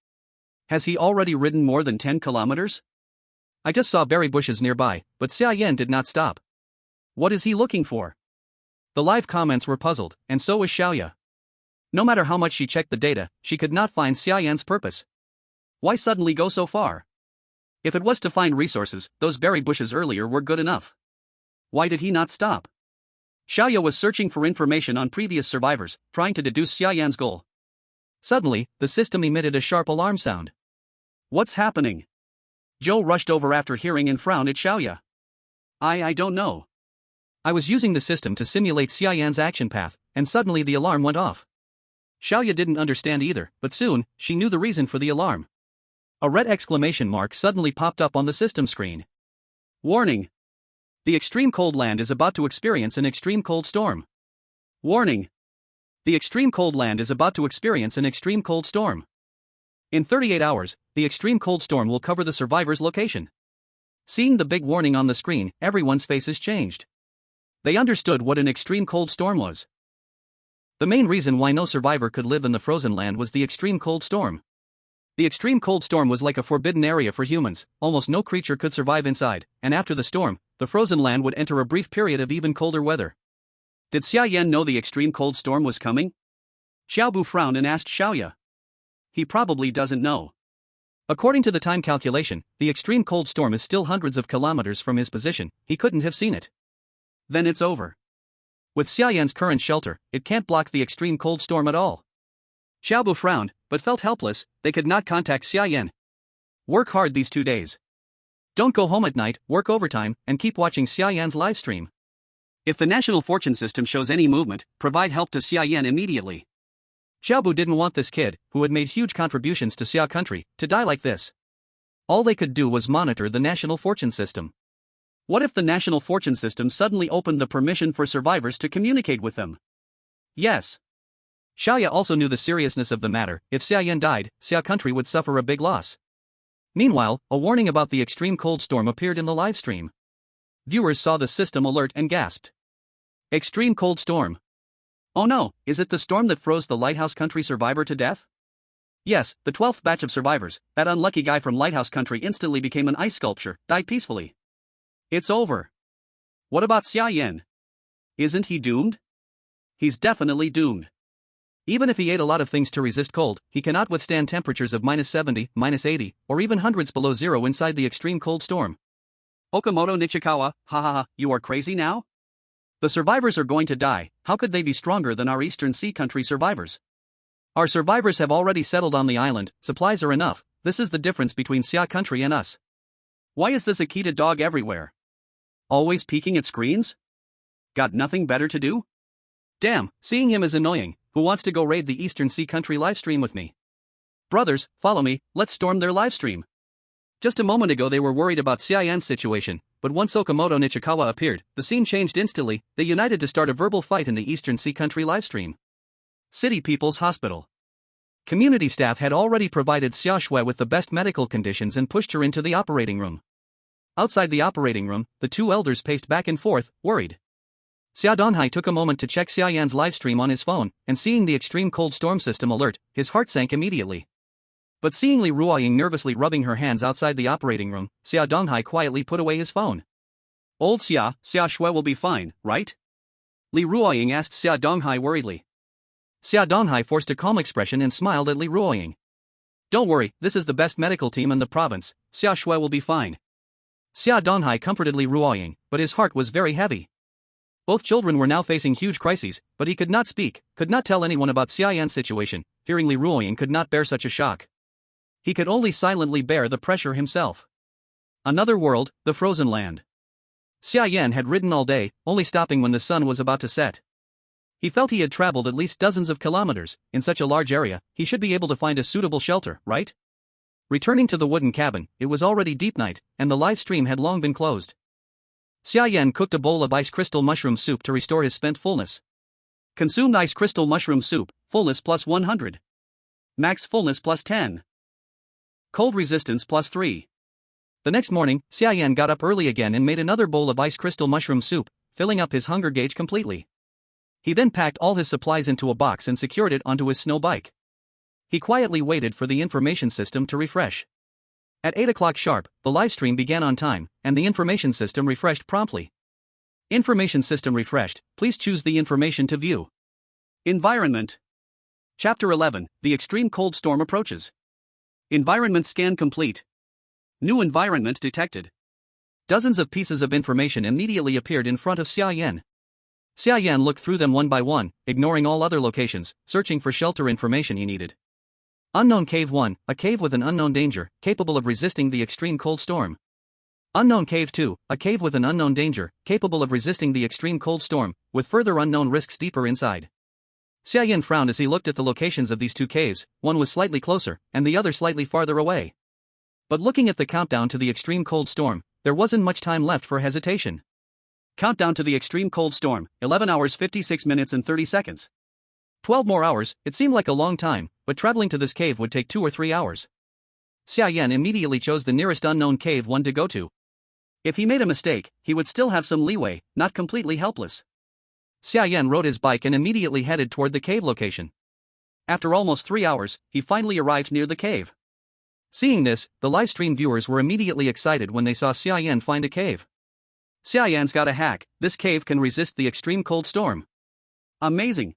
Has he already ridden more than 10 kilometers? I just saw berry bushes nearby, but Xia Yan did not stop. What is he looking for? The live comments were puzzled, and so was Xiaoya. No matter how much she checked the data, she could not find Xia Yan's purpose. Why suddenly go so far? If it was to find resources, those berry bushes earlier were good enough. Why did he not stop? Xiaoya was searching for information on previous survivors, trying to deduce Xia Yan's goal. Suddenly, the system emitted a sharp alarm sound. What's happening? Zhou rushed over after hearing and frowned at Xiaoya. I don't know. I was using the system to simulate Xia Yan's action path, and suddenly the alarm went off. Xiaoya didn't understand either, but soon, she knew the reason for the alarm. A red exclamation mark suddenly popped up on the system screen. Warning! The extreme cold land is about to experience an extreme cold storm. Warning! The extreme cold land is about to experience an extreme cold storm. In 38 hours, the extreme cold storm will cover the survivor's location. Seeing the big warning on the screen, everyone's faces changed. They understood what an extreme cold storm was. The main reason why no survivor could live in the frozen land was the extreme cold storm. The extreme cold storm was like a forbidden area for humans, almost no creature could survive inside, and after the storm, the frozen land would enter a brief period of even colder weather. Did Xia Yan know the extreme cold storm was coming? Xiaobu frowned and asked Xiaoya. He probably doesn't know. According to the time calculation, the extreme cold storm is still hundreds of kilometers from his position, he couldn't have seen it. Then it's over. With Xia Yan's current shelter, it can't block the extreme cold storm at all. Xiaobu frowned, but felt helpless. They could not contact Xia Yan. Work hard these 2 days. Don't go home at night, work overtime, and keep watching Xia Yan's livestream. If the national fortune system shows any movement, provide help to Xia Yan immediately. Xiaobu didn't want this kid, who had made huge contributions to Xia Country, to die like this. All they could do was monitor the national fortune system. What if the national fortune system suddenly opened the permission for survivors to communicate with them? Yes. Xiaoya also knew the seriousness of the matter. If Xia Yan died, Xia Country would suffer a big loss. Meanwhile, a warning about the extreme cold storm appeared in the livestream. Viewers saw the system alert and gasped. Extreme cold storm. Oh no, is it the storm that froze the Lighthouse Country survivor to death? Yes, the 12th batch of survivors, that unlucky guy from Lighthouse Country instantly became an ice sculpture, died peacefully. It's over. What about Xia Yan? Isn't he doomed? He's definitely doomed. Even if he ate a lot of things to resist cold, he cannot withstand temperatures of minus 70, minus 80, or even hundreds below zero inside the extreme cold storm. Okamoto Nichikawa, ha, you are crazy now? The survivors are going to die. How could they be stronger than our Eastern Sea Country survivors? Our survivors have already settled on the island, supplies are enough. This is the difference between Xia Country and us. Why is this Akita dog everywhere? Always peeking at screens? Got nothing better to do? Damn, seeing him is annoying. Who wants to go raid the Eastern Sea Country livestream with me? Brothers, follow me, let's storm their livestream. Just a moment ago they were worried about Xia Yan's situation, but once Okamoto Nichikawa appeared, the scene changed instantly. They united to start a verbal fight in the Eastern Xia Country livestream. City People's Hospital. Community staff had already provided Xia Shui with the best medical conditions and pushed her into the operating room. Outside the operating room, the two elders paced back and forth, worried. Xia Donghai took a moment to check Xia Yan's livestream on his phone, and seeing the extreme cold storm system alert, his heart sank immediately. But seeing Li Ruoying nervously rubbing her hands outside the operating room, Xia Donghai quietly put away his phone. Old Xia Shui will be fine, right? Li Ruoying asked Xia Donghai worriedly. Xia Donghai forced a calm expression and smiled at Li Ruoying. Don't worry, this is the best medical team in the province, Xia Shui will be fine. Xia Donghai comforted Li Ruoying, but his heart was very heavy. Both children were now facing huge crises, but he could not speak, could not tell anyone about Xia Yan's situation, fearing Li Ruoying could not bear such a shock. He could only silently bear the pressure himself. Another world, the frozen land. Xia Yan had ridden all day, only stopping when the sun was about to set. He felt he had traveled at least dozens of kilometers. In such a large area, he should be able to find a suitable shelter, right? Returning to the wooden cabin, it was already deep night, and the live stream had long been closed. Xia Yan cooked a bowl of ice crystal mushroom soup to restore his spent fullness. Consumed ice crystal mushroom soup, fullness plus 100. Max fullness plus 10. Cold resistance plus 3. The next morning, Xia Yan got up early again and made another bowl of ice crystal mushroom soup, filling up his hunger gauge completely. He then packed all his supplies into a box and secured it onto his snow bike. He quietly waited for the information system to refresh. At 8 o'clock sharp, the livestream began on time, and the information system refreshed promptly. Information system refreshed, please choose the information to view. Environment. Chapter 11, The Extreme Cold Storm Approaches. Environment scan complete. New environment detected. Dozens of pieces of information immediately appeared in front of Xia Yan. Xia Yan looked through them one by one, ignoring all other locations, searching for shelter information he needed. Unknown Cave 1, a cave with an unknown danger, capable of resisting the extreme cold storm. Unknown Cave 2, a cave with an unknown danger, capable of resisting the extreme cold storm, with further unknown risks deeper inside. Xia Yan frowned as he looked at the locations of these two caves. One was slightly closer, and the other slightly farther away. But looking at the countdown to the extreme cold storm, there wasn't much time left for hesitation. Countdown to the extreme cold storm, 11 hours 56 minutes and 30 seconds. 12 more hours. It seemed like a long time, but traveling to this cave would take 2 or 3 hours. Xia Yan immediately chose the nearest unknown cave 1 to go to. If he made a mistake, he would still have some leeway, not completely helpless. Xia Yan rode his bike and immediately headed toward the cave location. After almost 3 hours, he finally arrived near the cave. Seeing this, the livestream viewers were immediately excited when they saw Xia Yan find a cave. Xia Yan's got a hack, this cave can resist the extreme cold storm. Amazing.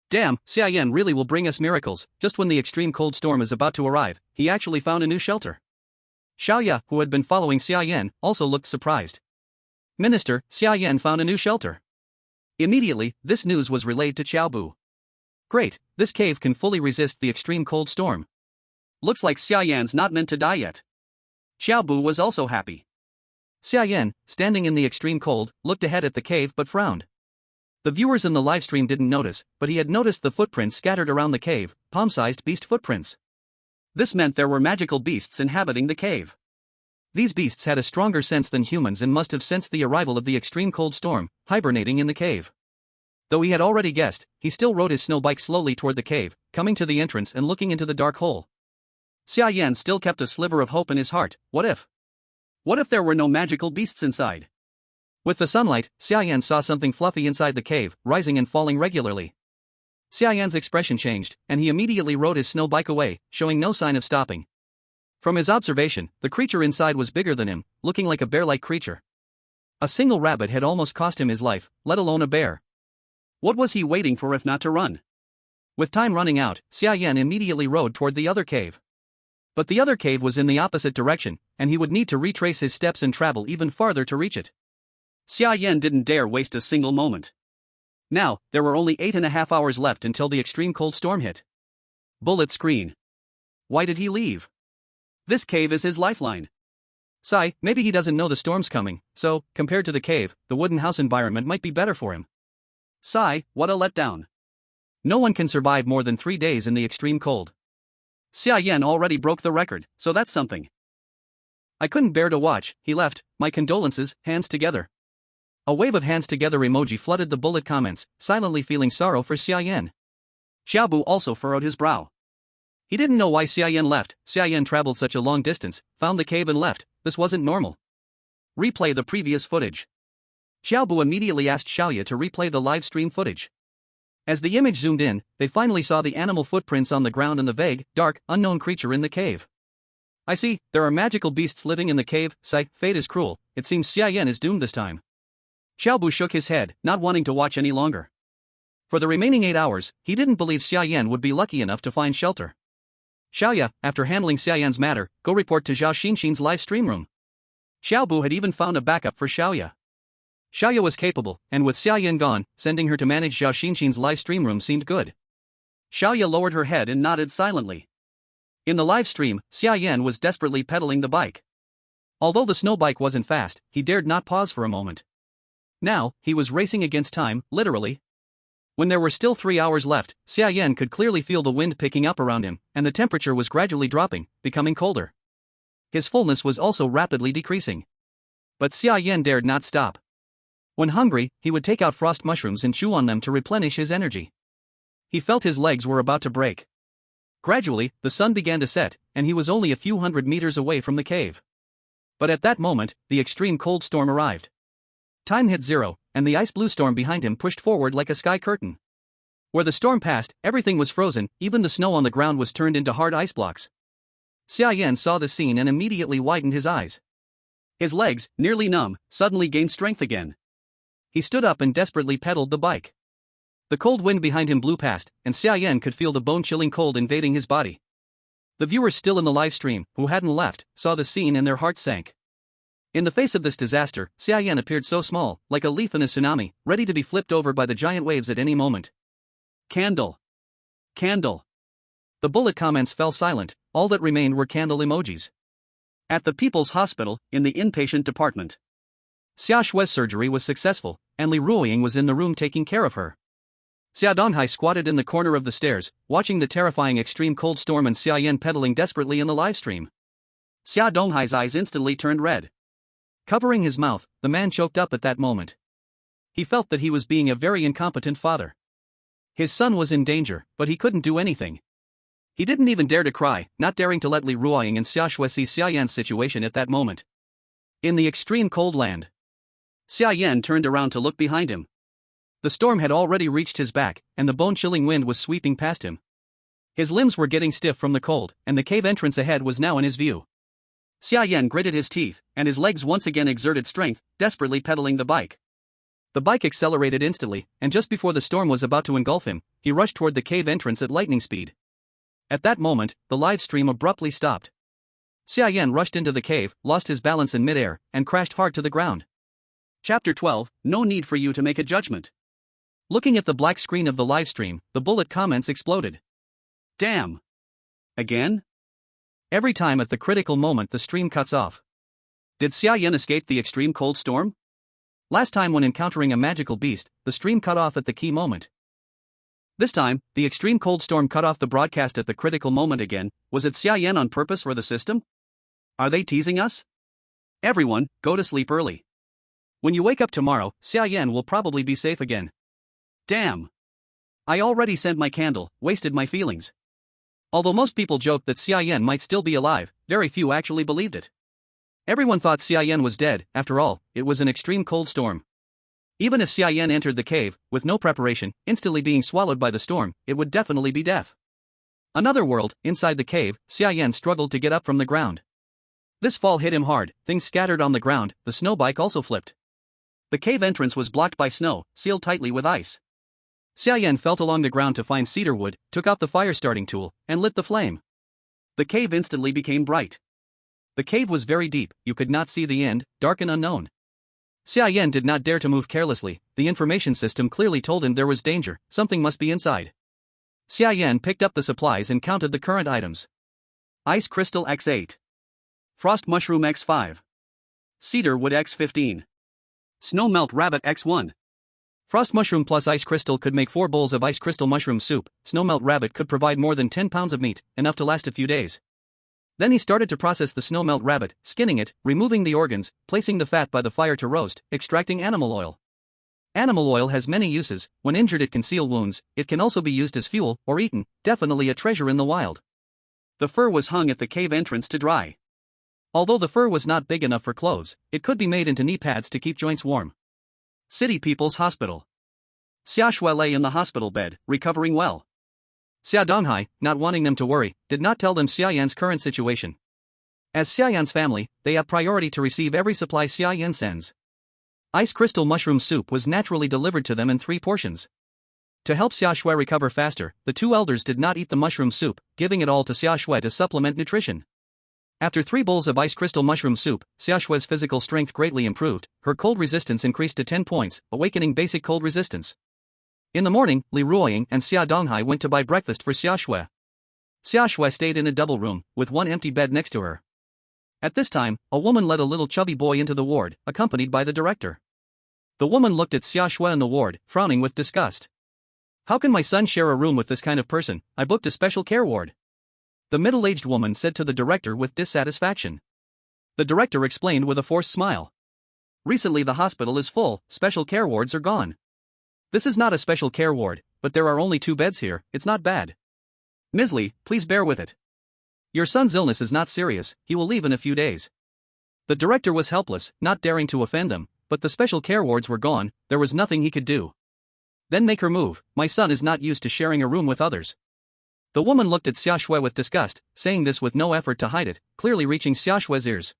Damn, Xia Yan really will bring us miracles. Just when the extreme cold storm is about to arrive, he actually found a new shelter. Xiaoya, who had been following Xia Yan, also looked surprised. Minister, Xia Yan found a new shelter. Immediately, this news was relayed to Xiaobu. Great, this cave can fully resist the extreme cold storm. Looks like Xia Yan's not meant to die yet. Xiaobu was also happy. Xia Yan, standing in the extreme cold, looked ahead at the cave but frowned. The viewers in the livestream didn't notice, but he had noticed the footprints scattered around the cave, palm-sized beast footprints. This meant there were magical beasts inhabiting the cave. These beasts had a stronger sense than humans and must have sensed the arrival of the extreme cold storm, hibernating in the cave. Though he had already guessed, he still rode his snow bike slowly toward the cave, coming to the entrance and looking into the dark hole. Xia Yan still kept a sliver of hope in his heart. What if there were no magical beasts inside? With the sunlight, Xia Yan saw something fluffy inside the cave, rising and falling regularly. Xia Yan's expression changed, and he immediately rode his snow bike away, showing no sign of stopping. From his observation, the creature inside was bigger than him, looking like a bear-like creature. A single rabbit had almost cost him his life, let alone a bear. What was he waiting for if not to run? With time running out, Xia Yan immediately rode toward the other cave. But the other cave was in the opposite direction, and he would need to retrace his steps and travel even farther to reach it. Xia Yan didn't dare waste a single moment. Now, there were only 8.5 hours left until the extreme cold storm hit. Bullet screen. Why did he leave? This cave is his lifeline. Sigh, maybe he doesn't know the storm's coming, so, compared to the cave, the wooden house environment might be better for him. Sigh, what a letdown. No one can survive more than 3 days in the extreme cold. Xia Yan already broke the record, so that's something. I couldn't bear to watch, he left, my condolences, hands together. A wave of hands together emoji flooded the bullet comments, silently feeling sorrow for Xia Yan. Xiaobu also furrowed his brow. He didn't know why Xia Yan left. Xia Yan traveled such a long distance, found the cave and left. This wasn't normal. Replay the previous footage. Xiaobu immediately asked Xiaoya to replay the live stream footage. As the image zoomed in, they finally saw the animal footprints on the ground and the vague, dark, unknown creature in the cave. I see, there are magical beasts living in the cave. Sigh, fate is cruel. It seems Xia Yan is doomed this time. Xiaobu shook his head, not wanting to watch any longer. For the remaining 8 hours, he didn't believe Xia Yan would be lucky enough to find shelter. Xiaoya, after handling Xia Yan's matter, go report to Zhao Xinxin's live stream room. Xiaobu had even found a backup for Xiaoya. Xiaoya was capable, and with Xia Yan gone, sending her to manage Zhao Xinxin's live stream room seemed good. Xiaoya lowered her head and nodded silently. In the live stream, Xia Yan was desperately pedaling the bike. Although the snow bike wasn't fast, he dared not pause for a moment. Now, he was racing against time, literally. When there were still 3 hours left, Xia Yan could clearly feel the wind picking up around him, and the temperature was gradually dropping, becoming colder. His fullness was also rapidly decreasing. But Xia Yan dared not stop. When hungry, he would take out frost mushrooms and chew on them to replenish his energy. He felt his legs were about to break. Gradually, the sun began to set, and he was only a few hundred meters away from the cave. But at that moment, the extreme cold storm arrived. Time hit zero, and the ice blue storm behind him pushed forward like a sky curtain. Where the storm passed, everything was frozen, even the snow on the ground was turned into hard ice blocks. Xia Yan saw the scene and immediately widened his eyes. His legs, nearly numb, suddenly gained strength again. He stood up and desperately pedaled the bike. The cold wind behind him blew past, and Xia Yan could feel the bone-chilling cold invading his body. The viewers still in the live stream, who hadn't left, saw the scene and their hearts sank. In the face of this disaster, Xia Yan appeared so small, like a leaf in a tsunami, ready to be flipped over by the giant waves at any moment. Candle. Candle. The bullet comments fell silent, all that remained were candle emojis. At the People's Hospital, in the inpatient department. Xia Shui's surgery was successful, and Li Ruoying was in the room taking care of her. Xia Donghai squatted in the corner of the stairs, watching the terrifying extreme cold storm and Xia Yan pedaling desperately in the live stream. Xia Donghai's eyes instantly turned red. Covering his mouth, the man choked up at that moment. He felt that he was being a very incompetent father. His son was in danger, but he couldn't do anything. He didn't even dare to cry, not daring to let Li Ruoying and Xia Shui see Xia Yan's situation at that moment. In the extreme cold land. Xia Yan turned around to look behind him. The storm had already reached his back, and the bone-chilling wind was sweeping past him. His limbs were getting stiff from the cold, and the cave entrance ahead was now in his view. Xia Yan gritted his teeth, and his legs once again exerted strength, desperately pedaling the bike. The bike accelerated instantly, and just before the storm was about to engulf him, he rushed toward the cave entrance at lightning speed. At that moment, the live stream abruptly stopped. Xia Yan rushed into the cave, lost his balance in midair, and crashed hard to the ground. Chapter 12, No Need for You to Make a Judgment. Looking at the black screen of the live stream, the bullet comments exploded. Damn! Again? Every time at the critical moment the stream cuts off. Did Xia Yan escape the extreme cold storm? Last time when encountering a magical beast, the stream cut off at the key moment. This time, the extreme cold storm cut off the broadcast at the critical moment again. Was it Xia Yan on purpose or the system? Are they teasing us? Everyone, go to sleep early. When you wake up tomorrow, Xia Yan will probably be safe again. Damn! I already sent my candle, wasted my feelings. Although most people joked that Xia Yan might still be alive, very few actually believed it. Everyone thought Xia Yan was dead. After all, it was an extreme cold storm. Even if Xia Yan entered the cave, with no preparation, instantly being swallowed by the storm, it would definitely be death. Another world, inside the cave, Xia Yan struggled to get up from the ground. This fall hit him hard, things scattered on the ground, the snow bike also flipped. The cave entrance was blocked by snow, sealed tightly with ice. Xia Yan felt along the ground to find cedar wood, took out the fire-starting tool, and lit the flame. The cave instantly became bright. The cave was very deep, you could not see the end, dark and unknown. Xia Yan did not dare to move carelessly, the information system clearly told him there was danger, something must be inside. Xia Yan picked up the supplies and counted the current items. Ice crystal X8. Frost mushroom X5. Cedar wood X15. Snowmelt rabbit X1. Frost mushroom plus ice crystal could make 4 bowls of ice crystal mushroom soup. Snowmelt rabbit could provide more than 10 pounds of meat, enough to last a few days. Then he started to process the Snowmelt rabbit, skinning it, removing the organs, placing the fat by the fire to roast, extracting animal oil. Animal oil has many uses. When injured it can seal wounds, it can also be used as fuel, or eaten, definitely a treasure in the wild. The fur was hung at the cave entrance to dry. Although the fur was not big enough for clothes, it could be made into knee pads to keep joints warm. City People's Hospital. Xia lay in the hospital bed, recovering well. Xia Donghai, not wanting them to worry, did not tell them Xia Yan's current situation. As Xia Yan's family, they have priority to receive every supply Xia Yan sends. Ice crystal mushroom soup was naturally delivered to them in 3 portions. To help Xia Shui recover faster, the 2 elders did not eat the mushroom soup, giving it all to Xia Shui to supplement nutrition. After 3 bowls of ice crystal mushroom soup, Xia Shui's physical strength greatly improved, her cold resistance increased to 10 points, awakening basic cold resistance. In the morning, Li Ruoying and Xia Donghai went to buy breakfast for Xia Shui. Xia Shui stayed in a double room, with 1 empty bed next to her. At this time, a woman led a little chubby boy into the ward, accompanied by the director. The woman looked at Xia Shui in the ward, frowning with disgust. "How can my son share a room with this kind of person? I booked a special care ward." The middle-aged woman said to the director with dissatisfaction. The director explained with a forced smile. "Recently the hospital is full, special care wards are gone. This is not a special care ward, but there are only 2 beds here, it's not bad. Ms. Li, please bear with it. Your son's illness is not serious, he will leave in a few days." The director was helpless, not daring to offend them, but the special care wards were gone, there was nothing he could do. "Then make her move, my son is not used to sharing a room with others." The woman looked at Xia Shui with disgust, saying this with no effort to hide it, clearly reaching Xia Shui's ears.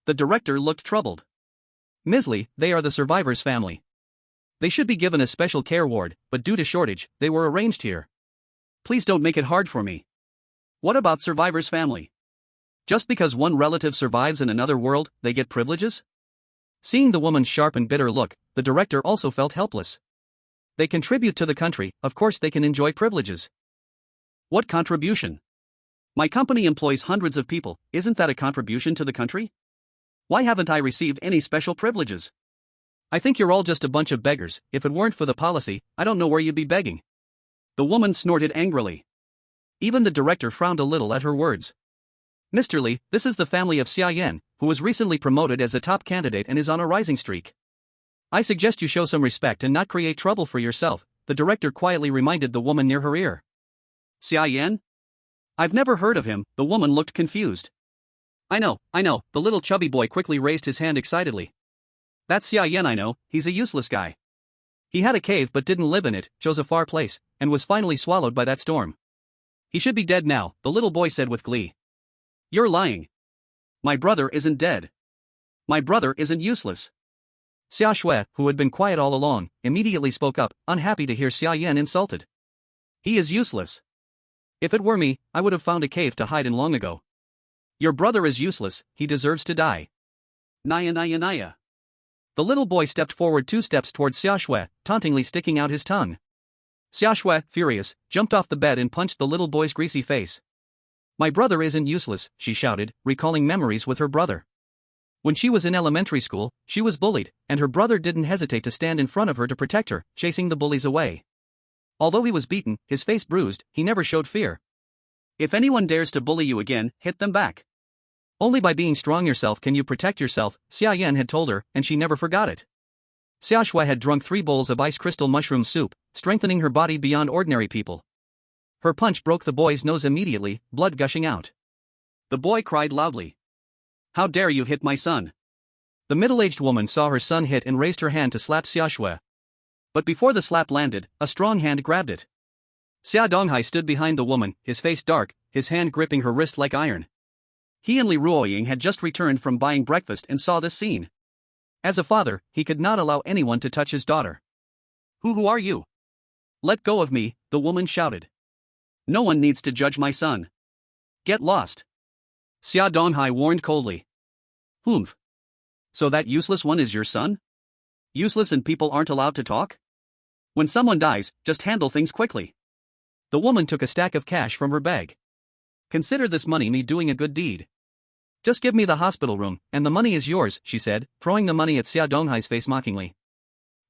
The director looked troubled. "Ms. Li, they are the survivor's family. They should be given a special care ward, but due to shortage, they were arranged here. Please don't make it hard for me. What about survivor's family? Just because one relative survives in another world, they get privileges?" Seeing the woman's sharp and bitter look, the director also felt helpless. They contribute to the country, of course they can enjoy privileges. "What contribution? My company employs hundreds of people, isn't that a contribution to the country? Why haven't I received any special privileges? I think you're all just a bunch of beggars, if it weren't for the policy, I don't know where you'd be begging." The woman snorted angrily. Even the director frowned a little at her words. "Mr. Li, this is the family of Xia Yan, who was recently promoted as a top candidate and is on a rising streak. I suggest you show some respect and not create trouble for yourself," the director quietly reminded the woman near her ear. "Xia Yan? I've never heard of him," the woman looked confused. I know, the little chubby boy quickly raised his hand excitedly. "That's Xia Yan I know, he's a useless guy. He had a cave but didn't live in it, chose a far place, and was finally swallowed by that storm. He should be dead now," the little boy said with glee. "You're lying. My brother isn't dead. My brother isn't useless." Xia Shui, who had been quiet all along, immediately spoke up, unhappy to hear Xia Yan insulted. "He is useless. If it were me, I would have found a cave to hide in long ago. Your brother is useless, he deserves to die. Naya naya naya." The little boy stepped forward 2 steps towards Xia Shui, tauntingly sticking out his tongue. Xia Shui, furious, jumped off the bed and punched the little boy's greasy face. "My brother isn't useless," she shouted, recalling memories with her brother. When she was in elementary school, she was bullied, and her brother didn't hesitate to stand in front of her to protect her, chasing the bullies away. Although he was beaten, his face bruised, he never showed fear. "If anyone dares to bully you again, hit them back. Only by being strong yourself can you protect yourself," Xia Yan had told her, and she never forgot it. Xia Shui had drunk 3 bowls of ice crystal mushroom soup, strengthening her body beyond ordinary people. Her punch broke the boy's nose immediately, blood gushing out. The boy cried loudly. "How dare you hit my son?" The middle-aged woman saw her son hit and raised her hand to slap Xia Shui. But before the slap landed, a strong hand grabbed it. Xia Donghai stood behind the woman, his face dark, his hand gripping her wrist like iron. He and Li Ruoying had just returned from buying breakfast and saw this scene. As a father, he could not allow anyone to touch his daughter. Who are you? Let go of me," the woman shouted. "No one needs to judge my son. Get lost." Xia Donghai warned coldly. "Humph. So that useless one is your son? Useless and people aren't allowed to talk? When someone dies, just handle things quickly." The woman took a stack of cash from her bag. "Consider this money me doing a good deed. Just give me the hospital room, and the money is yours," she said, throwing the money at Xia Donghai's face mockingly.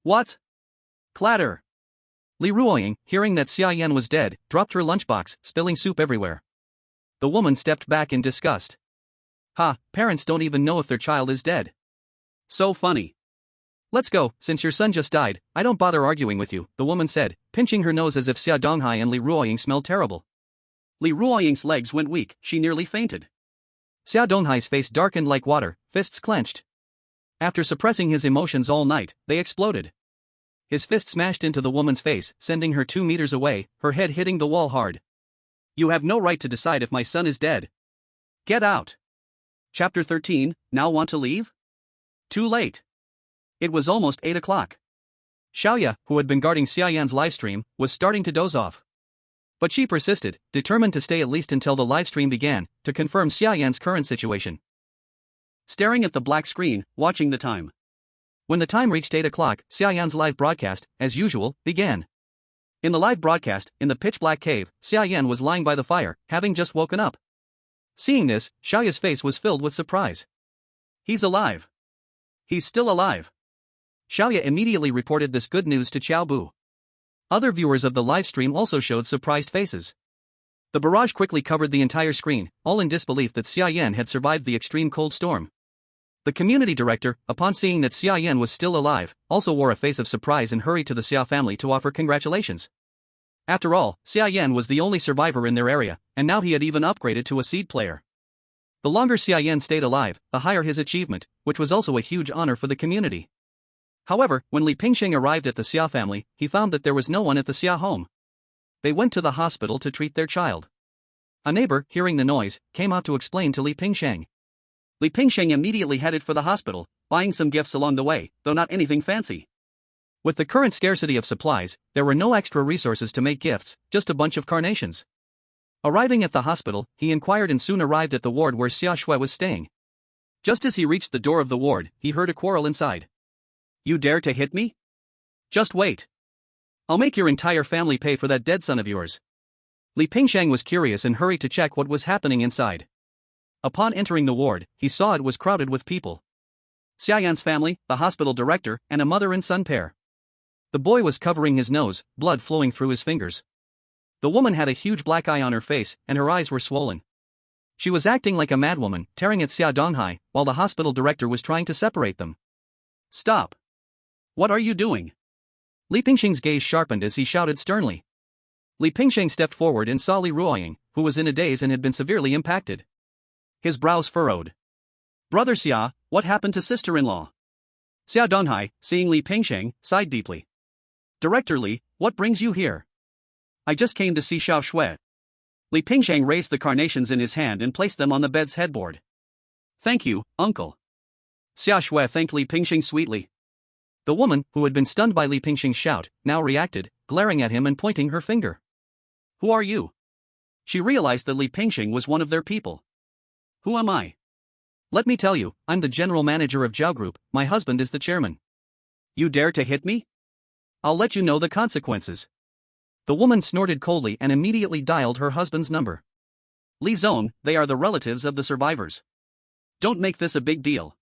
"What?" Clatter. Li Ruoying, hearing that Xia Yan was dead, dropped her lunchbox, spilling soup everywhere. The woman stepped back in disgust. Ha, parents don't even know if their child is dead. So funny. Let's go, since your son just died, I don't bother arguing with you, the woman said, pinching her nose as if Xia Donghai and Li Ruoying smelled terrible. Li Ruoying's legs went weak, she nearly fainted. Xia Donghai's face darkened like water, fists clenched. After suppressing his emotions all night, they exploded. His fist smashed into the woman's face, sending her 2 meters away, her head hitting the wall hard. You have no right to decide if my son is dead. Get out. Chapter 13, now want to leave? Too late. It was almost 8 o'clock. Xiaoya, who had been guarding Xia Yan's livestream, was starting to doze off. But she persisted, determined to stay at least until the livestream began, to confirm Xia Yan's current situation. Staring at the black screen, watching the time. When the time reached 8 o'clock, Xia Yan's live broadcast, as usual, began. In the live broadcast, in the pitch-black cave, Xia Yan was lying by the fire, having just woken up. Seeing this, Xiaoya's face was filled with surprise. He's alive. He's still alive. Xiaoya immediately reported this good news to Qiao Bu. Other viewers of the livestream also showed surprised faces. The barrage quickly covered the entire screen, all in disbelief that Xia Yan had survived the extreme cold storm. The community director, upon seeing that Xia Yan was still alive, also wore a face of surprise and hurried to the Xia family to offer congratulations. After all, Xia Yan was the only survivor in their area, and now he had even upgraded to a seed player. The longer Xia Yan stayed alive, the higher his achievement, which was also a huge honor for the community. However, when Li Pingsheng arrived at the Xia family, he found that there was no one at the Xia home. They went to the hospital to treat their child. A neighbor, hearing the noise, came out to explain to Li Pingsheng. Li Pingsheng immediately headed for the hospital, buying some gifts along the way, though not anything fancy. With the current scarcity of supplies, there were no extra resources to make gifts, just a bunch of carnations. Arriving at the hospital, he inquired and soon arrived at the ward where Xia Shui was staying. Just as he reached the door of the ward, he heard a quarrel inside. You dare to hit me? Just wait. I'll make your entire family pay for that dead son of yours. Li Pingsheng was curious and hurried to check what was happening inside. Upon entering the ward, he saw it was crowded with people. Xia Yan's family, the hospital director, and a mother and son pair. The boy was covering his nose, blood flowing through his fingers. The woman had a huge black eye on her face, and her eyes were swollen. She was acting like a madwoman, tearing at Xia Donghai, while the hospital director was trying to separate them. Stop. What are you doing? Li Pingsheng's gaze sharpened as he shouted sternly. Li Pingsheng stepped forward and saw Li Ruoying, who was in a daze and had been severely impacted. His brows furrowed. Brother Xia, what happened to sister-in-law? Xia Donghai, seeing Li Pingsheng, sighed deeply. Director Li, what brings you here? I just came to see Xiao Shui. Li Pingsheng raised the carnations in his hand and placed them on the bed's headboard. Thank you, uncle. Xia Shui thanked Li Pingsheng sweetly. The woman, who had been stunned by Li Pingsheng's shout, now reacted, glaring at him and pointing her finger. Who are you? She realized that Li Pingsheng was one of their people. Who am I? Let me tell you, I'm the general manager of Zhao Group, my husband is the chairman. You dare to hit me? I'll let you know the consequences. The woman snorted coldly and immediately dialed her husband's number. Li Zong, they are the relatives of the survivors. Don't make this a big deal.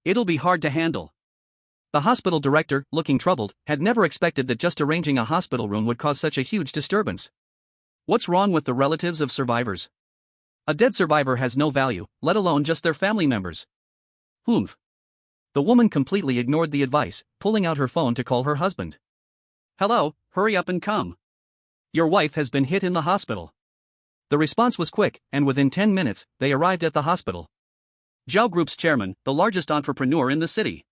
It'll be hard to handle. The hospital director, looking troubled, had never expected that just arranging a hospital room would cause such a huge disturbance. What's wrong with the relatives of survivors? A dead survivor has no value, let alone just their family members. Humph. The woman completely ignored the advice, pulling out her phone to call her husband. Hello, hurry up and come. Your wife has been hit in the hospital. The response was quick, and within 10 minutes, they arrived at the hospital. Zhao Group's chairman, the largest entrepreneur in the city.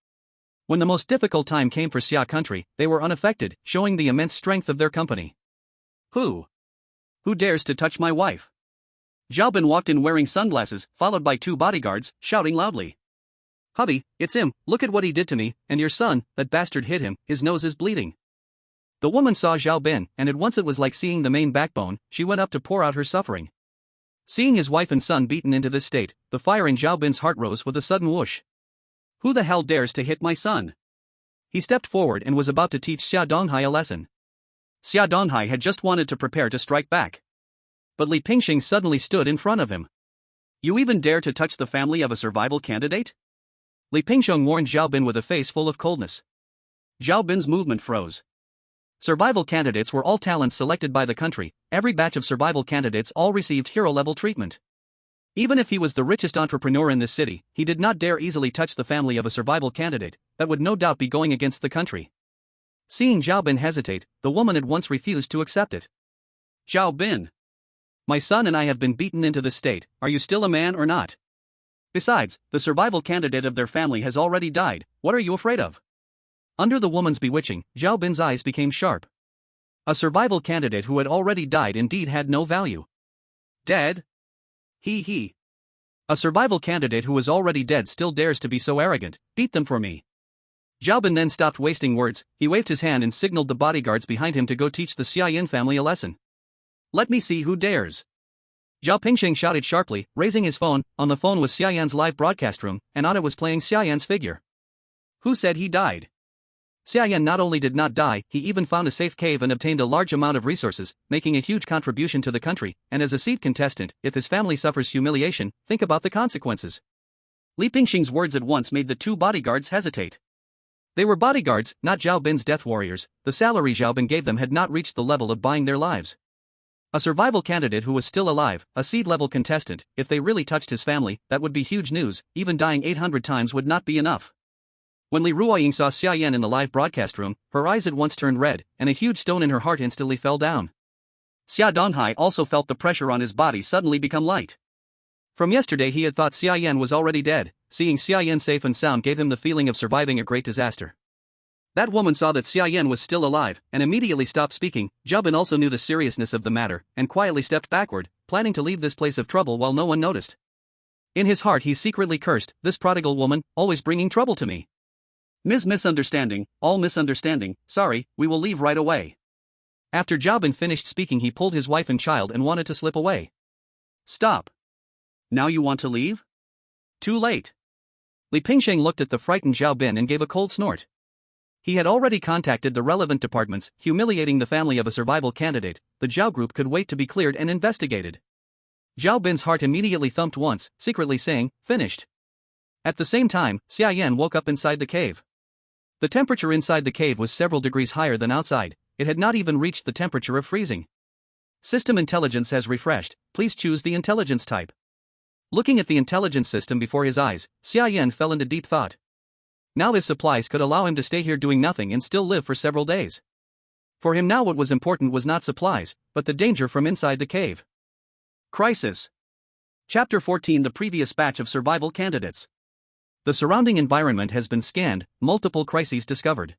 When the most difficult time came for Xia Country, they were unaffected, showing the immense strength of their company. Who? Who dares to touch my wife? Zhao Bin walked in wearing sunglasses, followed by 2 bodyguards, shouting loudly. Hubby, it's him, look at what he did to me, and your son, that bastard hit him, his nose is bleeding. The woman saw Zhao Bin, and at once it was like seeing the main backbone, she went up to pour out her suffering. Seeing his wife and son beaten into this state, the fire in Zhao Bin's heart rose with a sudden whoosh. Who the hell dares to hit my son? He stepped forward and was about to teach Xia Donghai a lesson. Xia Donghai had just wanted to prepare to strike back. But Li Pingsheng suddenly stood in front of him. You even dare to touch the family of a survival candidate? Li Pingsheng warned Zhao Bin with a face full of coldness. Zhao Bin's movement froze. Survival candidates were all talents selected by the country. Every batch of survival candidates all received hero-level treatment. Even if he was the richest entrepreneur in this city, he did not dare easily touch the family of a survival candidate. That would no doubt be going against the country. Seeing Zhao Bin hesitate, the woman at once refused to accept it. Zhao Bin. My son and I have been beaten into this state. Are you still a man or not? Besides, the survival candidate of their family has already died. What are you afraid of? Under the woman's bewitching, Zhao Bin's eyes became sharp. A survival candidate who had already died indeed had no value. Dead? He. A survival candidate who was already dead still dares to be so arrogant. Beat them for me. Zhao Bin then stopped wasting words. He waved his hand and signaled the bodyguards behind him to go teach the Xia Yan family a lesson. Let me see who dares. Zhao Pingsheng shouted sharply, raising his phone. On the phone was Xia Yan's live broadcast room, and on it was playing Xia Yan's figure. Who said he died? Xia Yan not only did not die, he even found a safe cave and obtained a large amount of resources, making a huge contribution to the country, and as a seed contestant, if his family suffers humiliation, think about the consequences. Li Pingxing's words at once made the two bodyguards hesitate. They were bodyguards, not Zhao Bin's death warriors. The salary Zhao Bin gave them had not reached the level of buying their lives. A survival candidate who was still alive, a seed-level contestant, if they really touched his family, that would be huge news. Even dying 800 times would not be enough. When Li Ruoying saw Xia Yan in the live broadcast room, her eyes at once turned red, and a huge stone in her heart instantly fell down. Xia Donghai also felt the pressure on his body suddenly become light. From yesterday he had thought Xia Yan was already dead. Seeing Xia Yan safe and sound gave him the feeling of surviving a great disaster. That woman saw that Xia Yan was still alive, and immediately stopped speaking. Zhao Bin also knew the seriousness of the matter, and quietly stepped backward, planning to leave this place of trouble while no one noticed. In his heart he secretly cursed, this prodigal woman, always bringing trouble to me. Misunderstanding, sorry, we will leave right away. After Zhao Bin finished speaking he pulled his wife and child and wanted to slip away. Stop. Now you want to leave? Too late. Li Pingsheng looked at the frightened Zhao Bin and gave a cold snort. He had already contacted the relevant departments. Humiliating the family of a survival candidate, the Zhao group could wait to be cleared and investigated. Zhao Bin's heart immediately thumped once, secretly saying, finished. At the same time, Xia Yan woke up inside the cave. The temperature inside the cave was several degrees higher than outside. It had not even reached the temperature of freezing. System intelligence has refreshed. Please choose the intelligence type. Looking at the intelligence system before his eyes, Xia Yan fell into deep thought. Now his supplies could allow him to stay here doing nothing and still live for several days. For him now what was important was not supplies, but the danger from inside the cave. Crisis. Chapter 14. The previous batch of survival candidates. The surrounding environment has been scanned, multiple crises discovered.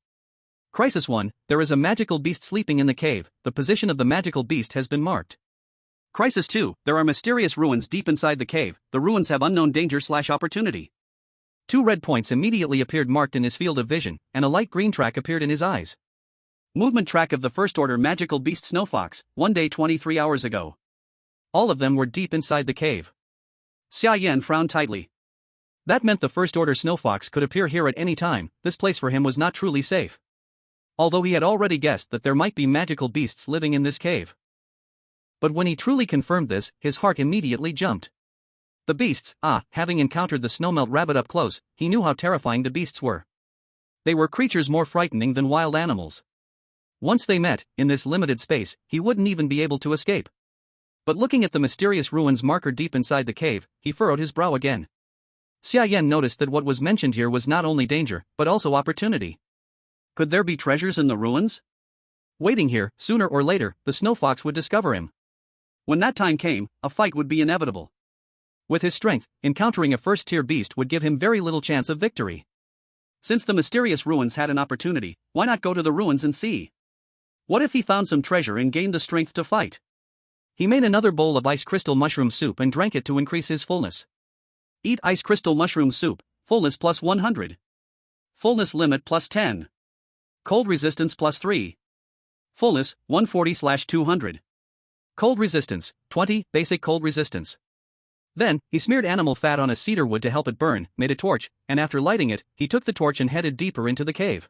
Crisis 1, there is a magical beast sleeping in the cave. The position of the magical beast has been marked. Crisis 2, there are mysterious ruins deep inside the cave. The ruins have unknown danger/opportunity. 2 red points immediately appeared marked in his field of vision, and a light green track appeared in his eyes. Movement track of the first order magical beast Snowfox, 1 day 23 hours ago. All of them were deep inside the cave. Xia Yan frowned tightly. That meant the first order Snowfox could appear here at any time. This place for him was not truly safe. Although he had already guessed that there might be magical beasts living in this cave. But when he truly confirmed this, his heart immediately jumped. The beasts, having encountered the Snowmelt rabbit up close, he knew how terrifying the beasts were. They were creatures more frightening than wild animals. Once they met, in this limited space, he wouldn't even be able to escape. But looking at the mysterious ruins marker deep inside the cave, he furrowed his brow again. Xia Yan noticed that what was mentioned here was not only danger, but also opportunity. Could there be treasures in the ruins? Waiting here, sooner or later, the Snowfox would discover him. When that time came, a fight would be inevitable. With his strength, encountering a first-tier beast would give him very little chance of victory. Since the mysterious ruins had an opportunity, why not go to the ruins and see? What if he found some treasure and gained the strength to fight? He made another bowl of ice crystal mushroom soup and drank it to increase his fullness. Eat ice crystal mushroom soup, fullness plus 100. Fullness limit plus 10. Cold resistance plus 3. Fullness, 140/200. Cold resistance, 20, basic cold resistance. Then, he smeared animal fat on a cedar wood to help it burn, made a torch, and after lighting it, he took the torch and headed deeper into the cave.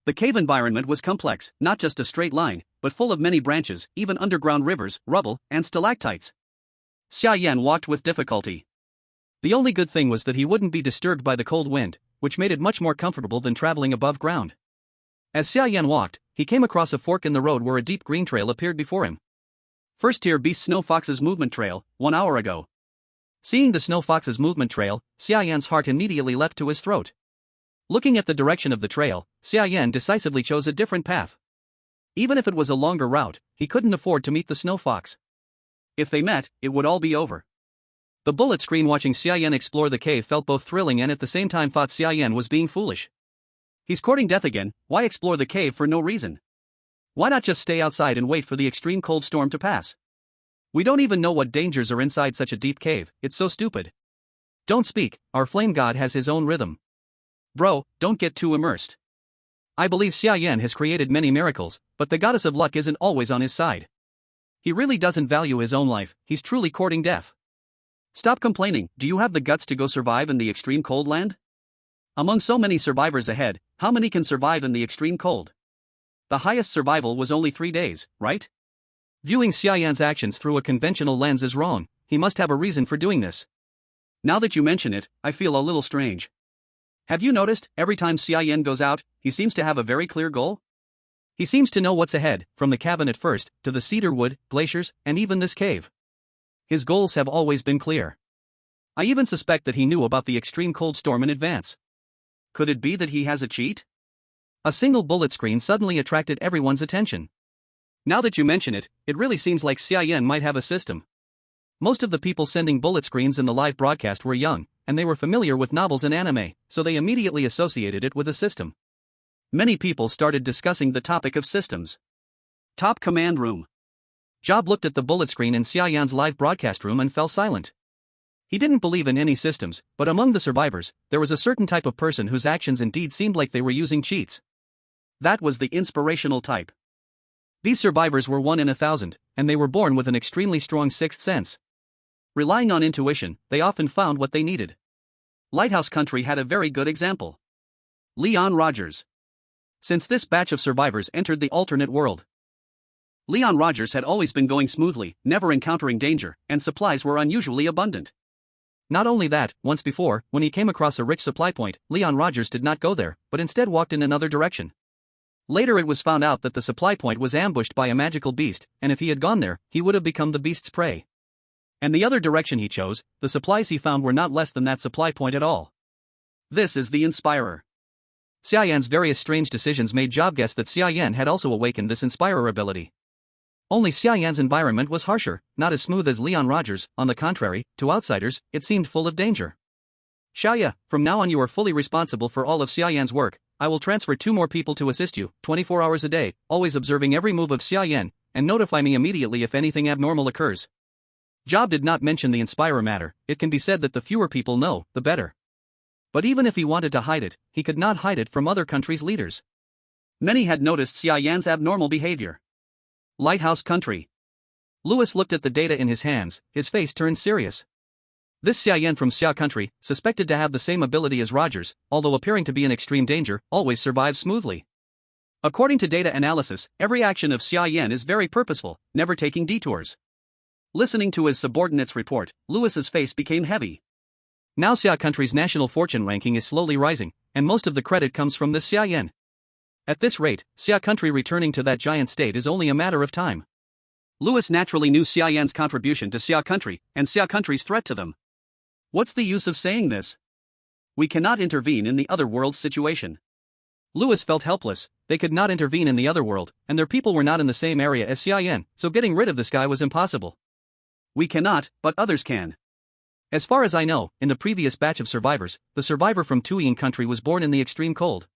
The cave environment was complex, not just a straight line, but full of many branches, even underground rivers, rubble, and stalactites. Xia Yan walked with difficulty. The only good thing was that he wouldn't be disturbed by the cold wind, which made it much more comfortable than traveling above ground. As Xia Yan walked, he came across a fork in the road where a deep green trail appeared before him. First tier beast Snow Fox's movement trail, 1 hour ago. Seeing the Snow Fox's movement trail, Xia Yan's heart immediately leapt to his throat. Looking at the direction of the trail, Xia Yan decisively chose a different path. Even if it was a longer route, he couldn't afford to meet the Snow Fox. If they met, it would all be over. The bullet screen watching Xia Yan explore the cave felt both thrilling and at the same time thought Xia Yan was being foolish. He's courting death again, why explore the cave for no reason? Why not just stay outside and wait for the extreme cold storm to pass? We don't even know what dangers are inside such a deep cave, it's so stupid. Don't speak, our flame god has his own rhythm. Bro, don't get too immersed. I believe Xia Yan has created many miracles, but the goddess of luck isn't always on his side. He really doesn't value his own life, he's truly courting death. Stop complaining, do you have the guts to go survive in the extreme cold land? Among so many survivors ahead, how many can survive in the extreme cold? The highest survival was only 3 days, right? Viewing Xia Yan's actions through a conventional lens is wrong, he must have a reason for doing this. Now that you mention it, I feel a little strange. Have you noticed, every time Xia Yan goes out, he seems to have a very clear goal? He seems to know what's ahead, from the cabin at first, to the cedar wood, glaciers, and even this cave. His goals have always been clear. I even suspect that he knew about the extreme cold storm in advance. Could it be that he has a cheat? A single bullet screen suddenly attracted everyone's attention. Now that you mention it, it really seems like Xia Yan might have a system. Most of the people sending bullet screens in the live broadcast were young, and they were familiar with novels and anime, so they immediately associated it with a system. Many people started discussing the topic of systems. Top command room. Job looked at the bullet screen in Xia Yan's live broadcast room and fell silent. He didn't believe in any systems, but among the survivors, there was a certain type of person whose actions indeed seemed like they were using cheats. That was the inspirational type. These survivors were 1 in 1,000, and they were born with an extremely strong sixth sense. Relying on intuition, they often found what they needed. Lighthouse Country had a very good example. Leon Rogers. Since this batch of survivors entered the alternate world, Leon Rogers had always been going smoothly, never encountering danger, and supplies were unusually abundant. Not only that, once before, when he came across a rich supply point, Leon Rogers did not go there, but instead walked in another direction. Later it was found out that the supply point was ambushed by a magical beast, and if he had gone there, he would have become the beast's prey. And the other direction he chose, the supplies he found were not less than that supply point at all. This is the Inspirer. Xia Yan's various strange decisions made Job guess that Xia Yan had also awakened this Inspirer ability. Only Xia Yan's environment was harsher, not as smooth as Leon Rogers, on the contrary, to outsiders, it seemed full of danger. Xia, from now on you are fully responsible for all of Xia Yan's work, I will transfer 2 more people to assist you, 24 hours a day, always observing every move of Xia Yan, and notify me immediately if anything abnormal occurs. Job did not mention the Inspirer matter, it can be said that the fewer people know, the better. But even if he wanted to hide it, he could not hide it from other countries' leaders. Many had noticed Xia Yan's abnormal behavior. Lighthouse Country. Lewis looked at the data in his hands, his face turned serious. This Xia Yan from Xia Country, suspected to have the same ability as Rogers, although appearing to be in extreme danger, always survives smoothly. According to data analysis, every action of Xia Yan is very purposeful, never taking detours. Listening to his subordinate's report, Lewis's face became heavy. Now Xia Country's national fortune ranking is slowly rising, and most of the credit comes from this Xia Yan. At this rate, Xia Country returning to that giant state is only a matter of time. Lewis naturally knew Xia Yan's contribution to Xia Country, and Xia Country's threat to them. What's the use of saying this? We cannot intervene in the other world's situation. Lewis felt helpless, they could not intervene in the other world, and their people were not in the same area as Xia Yan, so getting rid of this guy was impossible. We cannot, but others can. As far as I know, in the previous batch of survivors, the survivor from Xia Country was born in the extreme cold.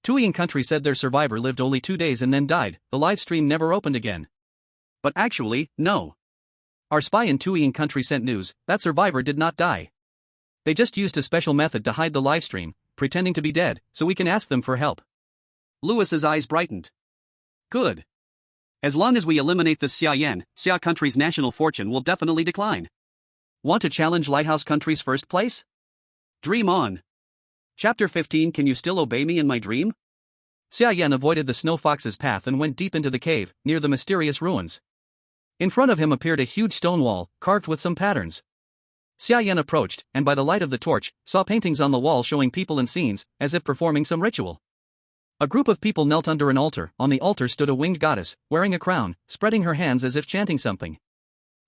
Xia Country said their survivor lived only 2 days and then died, the live stream never opened again. But actually, no. Our spy in Xia Country sent news, that survivor did not die. They just used a special method to hide the live stream, pretending to be dead, so we can ask them for help. Lewis's eyes brightened. Good. As long as we eliminate this Xia Yan, Xia Country's national fortune will definitely decline. Want to challenge Lighthouse Country's first place? Dream on. Chapter 15. Can you still obey me in my dream? Xia Yan avoided the Snow Fox's path and went deep into the cave, near the mysterious ruins. In front of him appeared a huge stone wall, carved with some patterns. Xia Yan approached, and by the light of the torch, saw paintings on the wall showing people and scenes, as if performing some ritual. A group of people knelt under an altar. On the altar stood a winged goddess, wearing a crown, spreading her hands as if chanting something.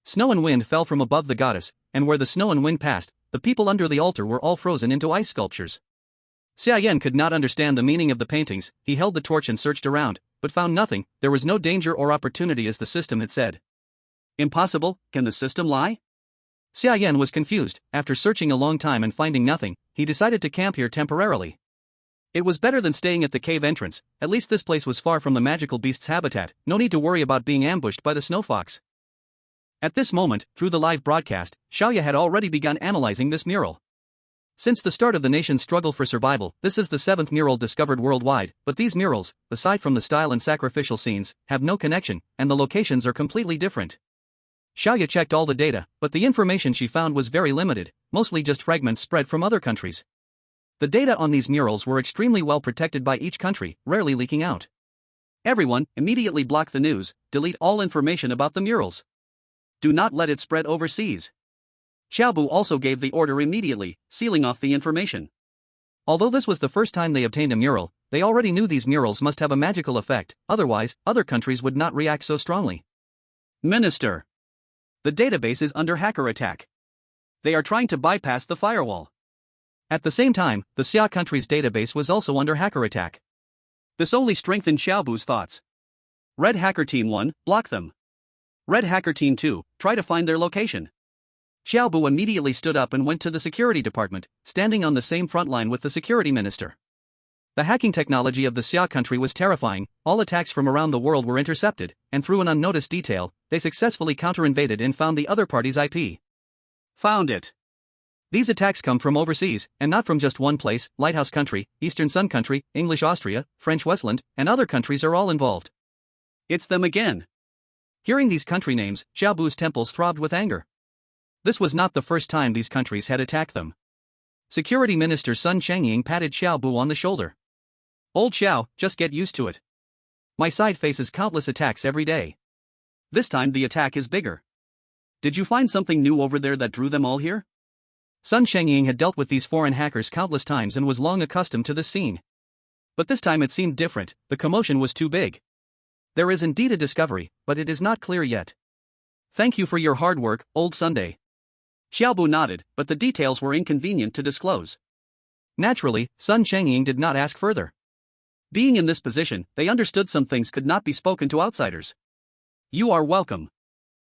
Snow and wind fell from above the goddess, and where the snow and wind passed, the people under the altar were all frozen into ice sculptures. Xia Yan could not understand the meaning of the paintings. He held the torch and searched around, but found nothing. There was no danger or opportunity as the system had said. Impossible, can the system lie? Xia Yan was confused. After searching a long time and finding nothing, he decided to camp here temporarily. It was better than staying at the cave entrance. At least this place was far from the magical beast's habitat. No need to worry about being ambushed by the snow fox. At this moment, through the live broadcast, Xiaoya had already begun analyzing this mural. Since the start of the nation's struggle for survival, this is the 7th mural discovered worldwide, but these murals, aside from the style and sacrificial scenes, have no connection, and the locations are completely different. Xiaoya checked all the data, but the information she found was very limited, mostly just fragments spread from other countries. The data on these murals were extremely well protected by each country, rarely leaking out. Everyone, immediately block the news, delete all information about the murals. Do not let it spread overseas. Xiaobu also gave the order immediately, sealing off the information. Although this was the first time they obtained a mural, they already knew these murals must have a magical effect, otherwise, other countries would not react so strongly. Minister. The database is under hacker attack. They are trying to bypass the firewall. At the same time, the Xia Country's database was also under hacker attack. This only strengthened Xiaobu's thoughts. Red Hacker Team 1, block them. Red Hacker Team 2, try to find their location. Xiaobu immediately stood up and went to the security department, standing on the same front line with the security minister. The hacking technology of the Xia Country was terrifying. All attacks from around the world were intercepted, and through an unnoticed detail, they successfully counter-invaded and found the other party's IP. Found it. These attacks come from overseas, and not from just one place. Lighthouse Country, Eastern Sun Country, English Austria, French Westland, and other countries are all involved. It's them again. Hearing these country names, Xiaobu's temples throbbed with anger. This was not the first time these countries had attacked them. Security Minister Sun Changying patted Xiaobu on the shoulder. Old Xiao, just get used to it. My side faces countless attacks every day. This time the attack is bigger. Did you find something new over there that drew them all here? Sun Changying had dealt with these foreign hackers countless times and was long accustomed to this scene. But this time it seemed different. The commotion was too big. There is indeed a discovery, but it is not clear yet. Thank you for your hard work, Old Sunday. Xiaobu nodded, but the details were inconvenient to disclose. Naturally, Sun Changying did not ask further. Being in this position, they understood some things could not be spoken to outsiders. You are welcome.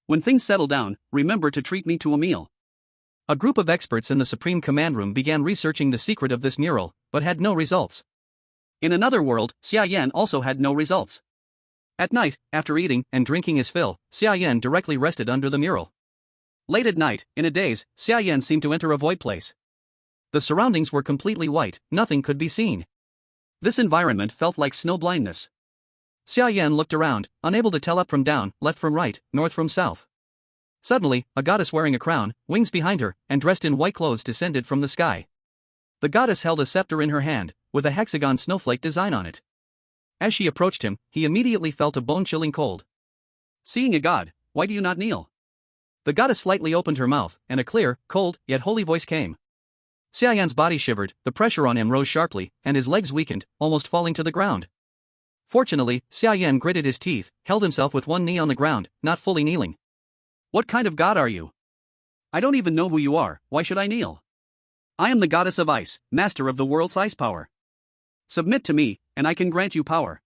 When things settle down, remember to treat me to a meal. A group of experts in the Supreme Command Room began researching the secret of this mural, but had no results. In another world, Xia Yan also had no results. At night, after eating and drinking his fill, Xia Yan directly rested under the mural. Late at night, in a daze, Xia Yan seemed to enter a void place. The surroundings were completely white, nothing could be seen. This environment felt like snow blindness. Xia Yan looked around, unable to tell up from down, left from right, north from south. Suddenly, a goddess wearing a crown, wings behind her, and dressed in white clothes descended from the sky. The goddess held a scepter in her hand, with a hexagon snowflake design on it. As she approached him, he immediately felt a bone-chilling cold. Seeing a god, why do you not kneel? The goddess slightly opened her mouth, and a clear, cold, yet holy voice came. Xia Yan's body shivered, the pressure on him rose sharply, and his legs weakened, almost falling to the ground. Fortunately, Xia Yan gritted his teeth, held himself with one knee on the ground, not fully kneeling. What kind of god are you? I don't even know who you are, why should I kneel? I am the goddess of ice, master of the world's ice power. Submit to me, and I can grant you power.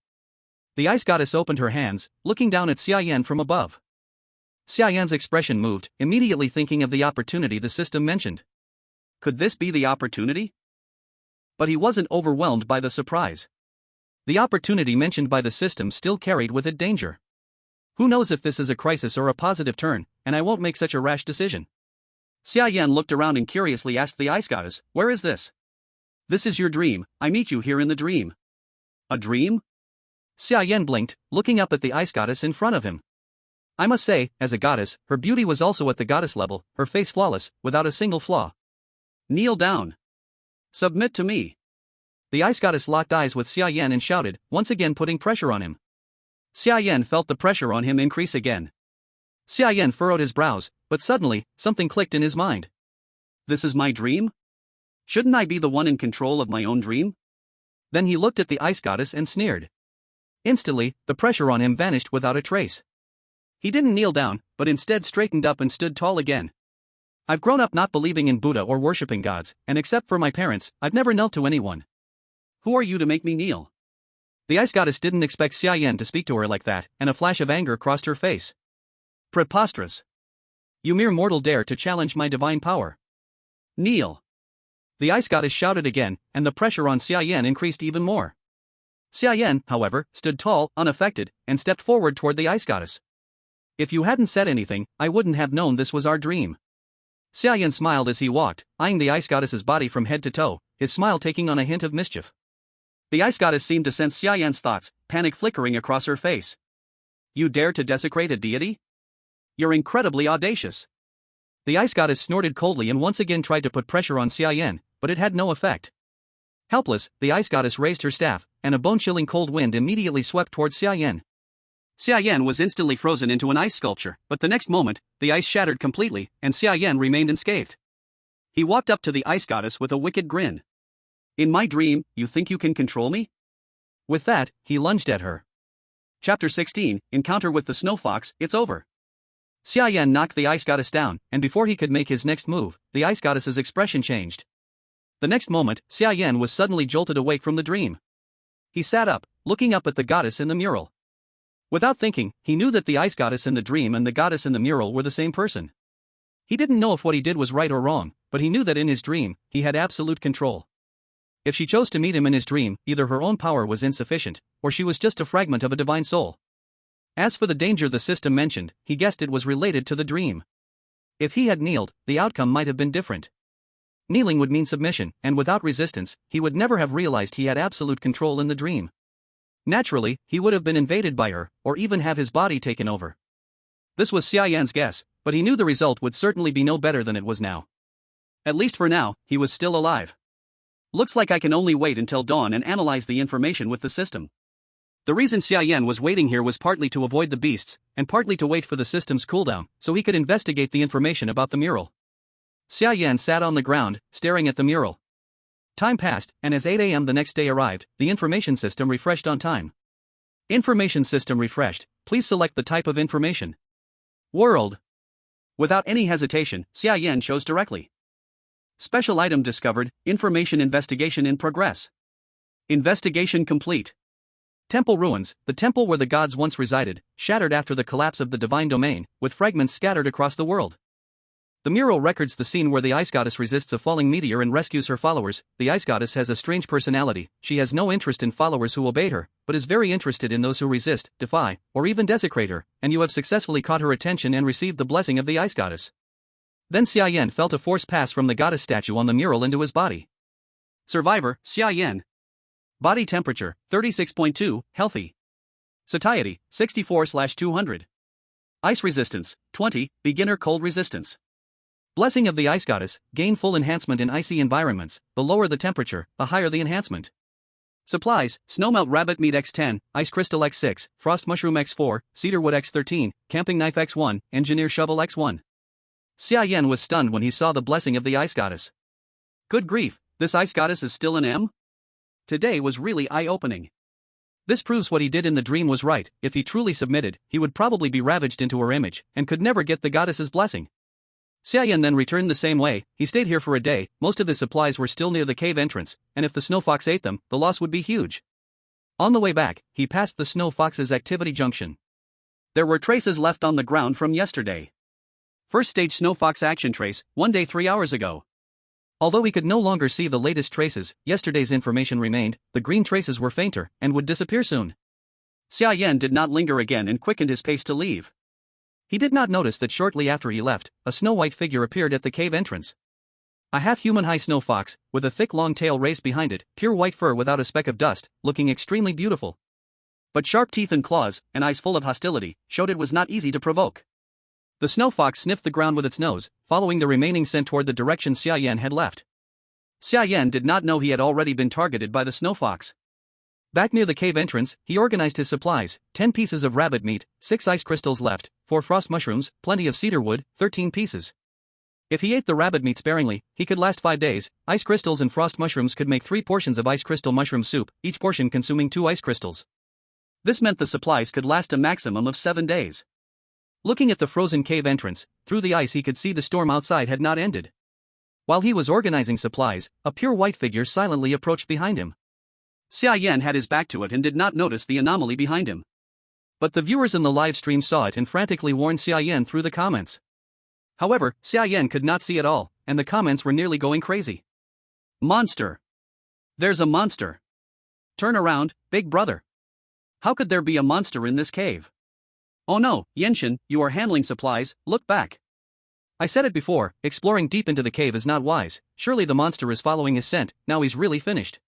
The ice goddess opened her hands, looking down at Xia Yan from above. Xia Yan's expression moved, immediately thinking of the opportunity the system mentioned. Could this be the opportunity? But he wasn't overwhelmed by the surprise. The opportunity mentioned by the system still carried with it danger. Who knows if this is a crisis or a positive turn, and I won't make such a rash decision. Xia Yan looked around and curiously asked the ice goddess, where is this? This is your dream, I meet you here in the dream. A dream? Xia Yan blinked, looking up at the ice goddess in front of him. I must say, as a goddess, her beauty was also at the goddess level, her face flawless, without a single flaw. Kneel down. Submit to me. The ice goddess locked eyes with Xia Yan and shouted, once again putting pressure on him. Xia Yan felt the pressure on him increase again. Xia Yan furrowed his brows, but suddenly, something clicked in his mind. This is my dream? Shouldn't I be the one in control of my own dream? Then he looked at the ice goddess and sneered. Instantly, the pressure on him vanished without a trace. He didn't kneel down, but instead straightened up and stood tall again. I've grown up not believing in Buddha or worshipping gods, and except for my parents, I've never knelt to anyone. Who are you to make me kneel? The ice goddess didn't expect Xia Yan to speak to her like that, and a flash of anger crossed her face. Preposterous. You mere mortal dare to challenge my divine power. Kneel. The ice goddess shouted again, and the pressure on Xia Yan increased even more. Xia Yan, however, stood tall, unaffected, and stepped forward toward the ice goddess. If you hadn't said anything, I wouldn't have known this was our dream. Xia Yan smiled as he walked, eyeing the ice goddess's body from head to toe, his smile taking on a hint of mischief. The ice goddess seemed to sense Xia Yan's thoughts, panic flickering across her face. You dare to desecrate a deity? You're incredibly audacious. The ice goddess snorted coldly and once again tried to put pressure on Xia Yan, but it had no effect. Helpless, the ice goddess raised her staff, and a bone-chilling cold wind immediately swept towards Xia Yan. Xia Yan was instantly frozen into an ice sculpture, but the next moment, the ice shattered completely, and Xia Yan remained unscathed. He walked up to the ice goddess with a wicked grin. In my dream, you think you can control me? With that, he lunged at her. Chapter 16, Encounter with the Snow Fox, it's over. Xia Yan knocked the ice goddess down, and before he could make his next move, the ice goddess's expression changed. The next moment, Xia Yan was suddenly jolted awake from the dream. He sat up, looking up at the goddess in the mural. Without thinking, he knew that the ice goddess in the dream and the goddess in the mural were the same person. He didn't know if what he did was right or wrong, but he knew that in his dream, he had absolute control. If she chose to meet him in his dream, either her own power was insufficient, or she was just a fragment of a divine soul. As for the danger the system mentioned, he guessed it was related to the dream. If he had kneeled, the outcome might have been different. Kneeling would mean submission, and without resistance, he would never have realized he had absolute control in the dream. Naturally, he would have been invaded by her, or even have his body taken over. This was Xia Yan's guess, but he knew the result would certainly be no better than it was now. At least for now, he was still alive. Looks like I can only wait until dawn and analyze the information with the system. The reason Xia Yan was waiting here was partly to avoid the beasts, and partly to wait for the system's cooldown, so he could investigate the information about the mural. Xia Yan sat on the ground, staring at the mural. Time passed, and as 8 a.m. the next day arrived, the information system refreshed on time. Information system refreshed, please select the type of information. World. Without any hesitation, Xia Yan chose directly. Special item discovered, information investigation in progress. Investigation complete. Temple ruins, the temple where the gods once resided, shattered after the collapse of the divine domain, with fragments scattered across the world. The mural records the scene where the ice goddess resists a falling meteor and rescues her followers. The ice goddess has a strange personality. She has no interest in followers who obey her, but is very interested in those who resist, defy, or even desecrate her, and you have successfully caught her attention and received the blessing of the ice goddess. Then Xia Yan felt a force pass from the goddess statue on the mural into his body. Survivor, Xia Yan. Body temperature, 36.2, healthy. Satiety, 64/200. Ice resistance, 20, beginner cold resistance. Blessing of the ice goddess, gain full enhancement in icy environments. The lower the temperature, the higher the enhancement. Supplies, Snowmelt Rabbit Meat X10, Ice Crystal X6, Frost Mushroom X4, Cedar Wood X13, Camping Knife X1, Engineer Shovel X1. Xia Yan was stunned when he saw the blessing of the ice goddess. Good grief, this ice goddess is still an M? Today was really eye-opening. This proves what he did in the dream was right. If he truly submitted, he would probably be ravaged into her image, and could never get the goddess's blessing. Xia Yan then returned the same way. He stayed here for a day. Most of his supplies were still near the cave entrance, and if the snow fox ate them, the loss would be huge. On the way back, he passed the snow fox's activity junction. There were traces left on the ground from yesterday. First stage snow fox action trace, 1 day 3 hours ago. Although he could no longer see the latest traces, yesterday's information remained. The green traces were fainter, and would disappear soon. Xia Yan did not linger again and quickened his pace to leave. He did not notice that shortly after he left, a snow-white figure appeared at the cave entrance. A half-human-high snow fox, with a thick long tail raised behind it, pure white fur without a speck of dust, looking extremely beautiful. But sharp teeth and claws, and eyes full of hostility, showed it was not easy to provoke. The snow fox sniffed the ground with its nose, following the remaining scent toward the direction Xia Yan had left. Xia Yan did not know he had already been targeted by the snow fox. Back near the cave entrance, he organized his supplies: 10 pieces of rabbit meat, 6 ice crystals left, 4 frost mushrooms, plenty of cedar wood, 13 pieces. If he ate the rabbit meat sparingly, he could last 5 days. Ice crystals and frost mushrooms could make 3 portions of ice crystal mushroom soup, each portion consuming 2 ice crystals. This meant the supplies could last a maximum of 7 days. Looking at the frozen cave entrance, through the ice he could see the storm outside had not ended. While he was organizing supplies, a pure white figure silently approached behind him. Xia Yan had his back to it and did not notice the anomaly behind him. But the viewers in the live stream saw it and frantically warned Xia Yan through the comments. However, Xia Yan could not see it all, and the comments were nearly going crazy. Monster! There's a monster! Turn around, big brother! How could there be a monster in this cave? Oh no, Yenshin, you are handling supplies, look back. I said it before, exploring deep into the cave is not wise, surely the monster is following his scent, now he's really finished.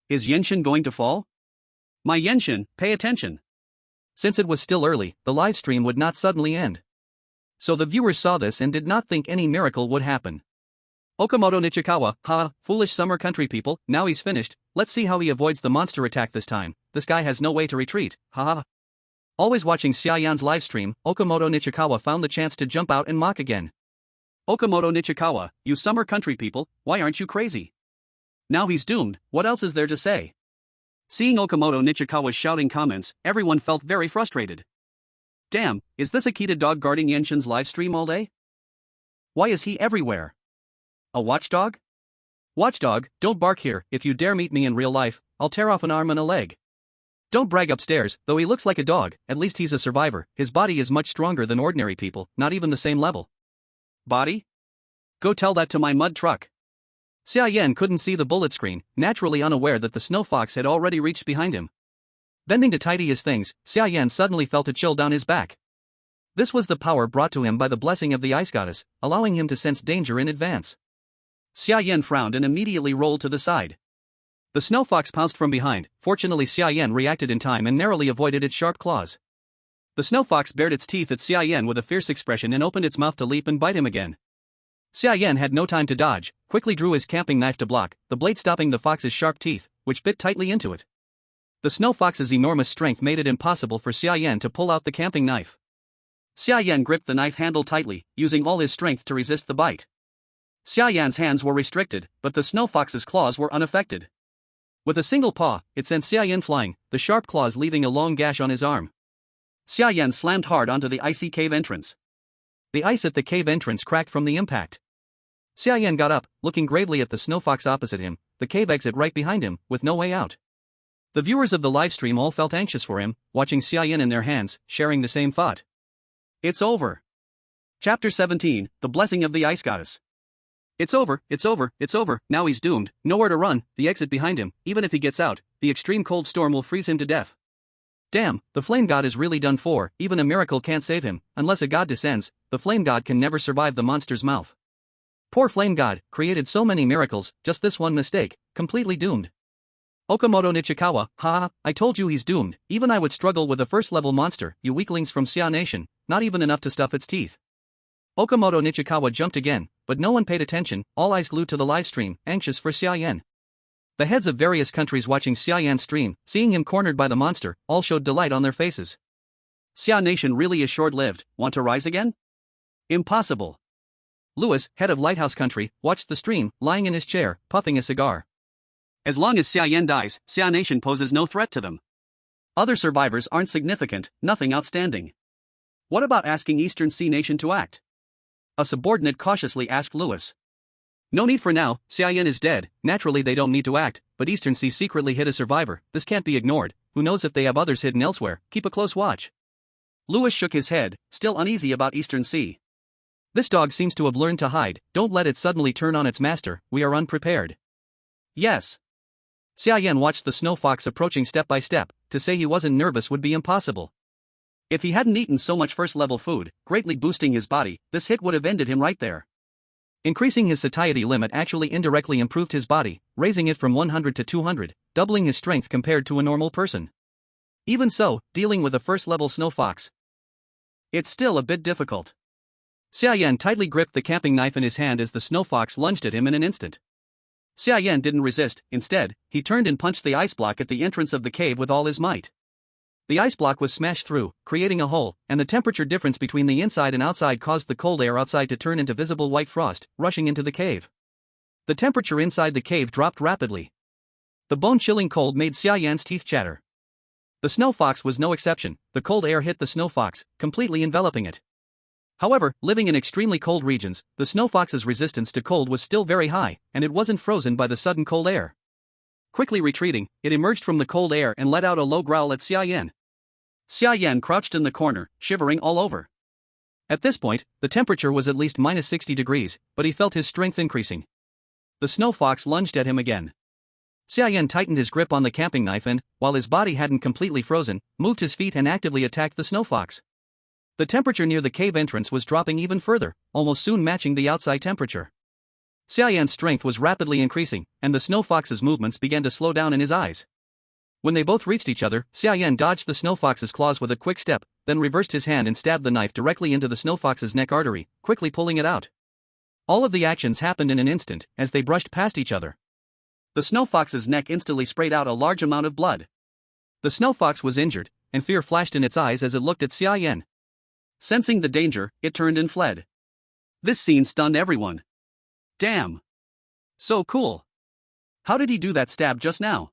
Is Yenshin going to fall? My Yenshin, pay attention. Since it was still early, the live stream would not suddenly end. So the viewers saw this and did not think any miracle would happen. Okamoto Nichikawa, foolish summer country people, now he's finished, let's see how he avoids the monster attack this time, this guy has no way to retreat, Always watching Xia Yan's livestream, Okamoto Nichikawa found the chance to jump out and mock again. Okamoto Nichikawa, you summer country people, why aren't you crazy? Now he's doomed, what else is there to say? Seeing Okamoto Nichikawa's shouting comments, everyone felt very frustrated. Damn, is this Akita dog guarding Yenshin's livestream all day? Why is he everywhere? A watchdog? Watchdog, don't bark here, if you dare meet me in real life, I'll tear off an arm and a leg. Don't brag upstairs, though he looks like a dog, at least he's a survivor, his body is much stronger than ordinary people, not even the same level. Body? Go tell that to my mud truck. Xia Yan couldn't see the bullet screen, naturally unaware that the snow fox had already reached behind him. Bending to tidy his things, Xia Yan suddenly felt a chill down his back. This was the power brought to him by the blessing of the ice goddess, allowing him to sense danger in advance. Xia Yan frowned and immediately rolled to the side. The snow fox pounced from behind, fortunately Xia Yan reacted in time and narrowly avoided its sharp claws. The snow fox bared its teeth at Xia Yan with a fierce expression and opened its mouth to leap and bite him again. Xia Yan had no time to dodge, quickly drew his camping knife to block, the blade stopping the fox's sharp teeth, which bit tightly into it. The snow fox's enormous strength made it impossible for Xia Yan to pull out the camping knife. Xia Yan gripped the knife handle tightly, using all his strength to resist the bite. Xia Yan's hands were restricted, but the snow fox's claws were unaffected. With a single paw, it sent Xia Yan flying, the sharp claws leaving a long gash on his arm. Xia Yan slammed hard onto the icy cave entrance. The ice at the cave entrance cracked from the impact. Xia Yan got up, looking gravely at the snow fox opposite him, the cave exit right behind him, with no way out. The viewers of the livestream all felt anxious for him, watching Xia Yan in their hands, sharing the same thought. It's over. Chapter 17, The Blessing of the Ice Goddess. It's over, now he's doomed, nowhere to run, the exit behind him, even if he gets out, the extreme cold storm will freeze him to death. Damn, the flame god is really done for, even a miracle can't save him, unless a god descends, the flame god can never survive the monster's mouth. Poor flame god, created so many miracles, just this one mistake, completely doomed. Okamoto Nichikawa, I told you he's doomed, even I would struggle with a first-level monster, you weaklings from Xia Nation, not even enough to stuff its teeth. Okamoto Nichikawa jumped again, but no one paid attention, all eyes glued to the livestream, anxious for Xia Yan. The heads of various countries watching Xia Yan's stream, seeing him cornered by the monster, all showed delight on their faces. Xia Nation really is short-lived, want to rise again? Impossible. Lewis, head of Lighthouse Country, watched the stream, lying in his chair, puffing a cigar. As long as Xia Yan dies, Xia Nation poses no threat to them. Other survivors aren't significant, nothing outstanding. What about asking Eastern Sea Nation to act? A subordinate cautiously asked Lewis. No need for now, Xia Yan is dead, naturally they don't need to act, but Eastern Sea secretly hid a survivor, this can't be ignored, who knows if they have others hidden elsewhere, keep a close watch. Lewis shook his head, still uneasy about Eastern Sea. This dog seems to have learned to hide, don't let it suddenly turn on its master, we are unprepared. Yes. Xia Yan watched the snow fox approaching step by step, to say he wasn't nervous would be impossible. If he hadn't eaten so much first-level food, greatly boosting his body, this hit would have ended him right there. Increasing his satiety limit actually indirectly improved his body, raising it from 100 to 200, doubling his strength compared to a normal person. Even so, dealing with a first-level snow fox, it's still a bit difficult. Xia Yan tightly gripped the camping knife in his hand as the snow fox lunged at him in an instant. Xia Yan didn't resist, instead, he turned and punched the ice block at the entrance of the cave with all his might. The ice block was smashed through, creating a hole, and the temperature difference between the inside and outside caused the cold air outside to turn into visible white frost, rushing into the cave. The temperature inside the cave dropped rapidly. The bone-chilling cold made Xia Yan's teeth chatter. The snow fox was no exception. The cold air hit the snow fox, completely enveloping it. However, living in extremely cold regions, the snow fox's resistance to cold was still very high, and it wasn't frozen by the sudden cold air. Quickly retreating, it emerged from the cold air and let out a low growl at Xia Yan. Xia Yan crouched in the corner, shivering all over. At this point, the temperature was at least minus 60 degrees, but he felt his strength increasing. The snow fox lunged at him again. Xia Yan tightened his grip on the camping knife and, while his body hadn't completely frozen, moved his feet and actively attacked the snow fox. The temperature near the cave entrance was dropping even further, almost soon matching the outside temperature. Xia Yan's strength was rapidly increasing, and the snow fox's movements began to slow down in his eyes. When they both reached each other, Xia Yan dodged the snow fox's claws with a quick step, then reversed his hand and stabbed the knife directly into the snow fox's neck artery, quickly pulling it out. All of the actions happened in an instant, as they brushed past each other. The snow fox's neck instantly sprayed out a large amount of blood. The snow fox was injured, and fear flashed in its eyes as it looked at Xia Yan. Sensing the danger, it turned and fled. This scene stunned everyone. Damn! So cool! How did he do that stab just now?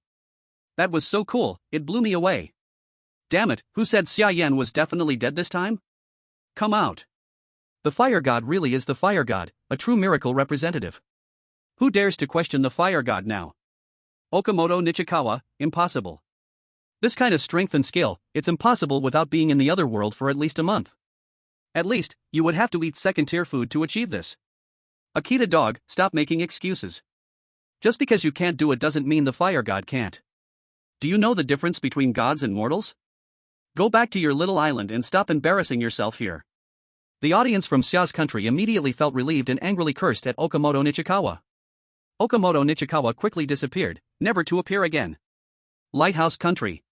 That was so cool, it blew me away. Damn it, who said Xia Yan was definitely dead this time? Come out. The fire god really is the fire god, a true miracle representative. Who dares to question the fire god now? Okamoto Nichikawa, impossible. This kind of strength and skill, it's impossible without being in the other world for at least a month. At least, you would have to eat second-tier food to achieve this. Akita dog, stop making excuses. Just because you can't do it doesn't mean the fire god can't. Do you know the difference between gods and mortals? Go back to your little island and stop embarrassing yourself here. The audience from Xia's country immediately felt relieved and angrily cursed at Okamoto Nichikawa. Okamoto Nichikawa quickly disappeared, never to appear again. Lighthouse Country.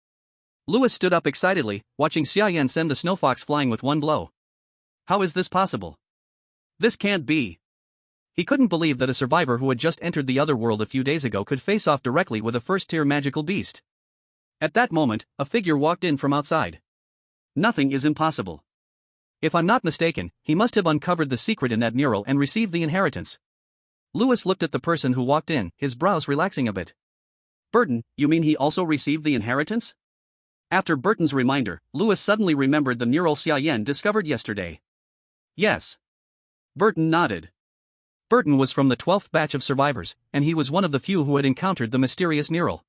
Lewis stood up excitedly, watching Xia Yan send the snow fox flying with one blow. How is this possible? This can't be. He couldn't believe that a survivor who had just entered the other world a few days ago could face off directly with a first-tier magical beast. At that moment, a figure walked in from outside. Nothing is impossible. If I'm not mistaken, he must have uncovered the secret in that mural and received the inheritance. Lewis looked at the person who walked in, his brows relaxing a bit. Barton, you mean he also received the inheritance? After Barton's reminder, Lewis suddenly remembered the mural Xia Yan discovered yesterday. Yes. Barton nodded. Barton was from the 12th batch of survivors, and he was one of the few who had encountered the mysterious mural.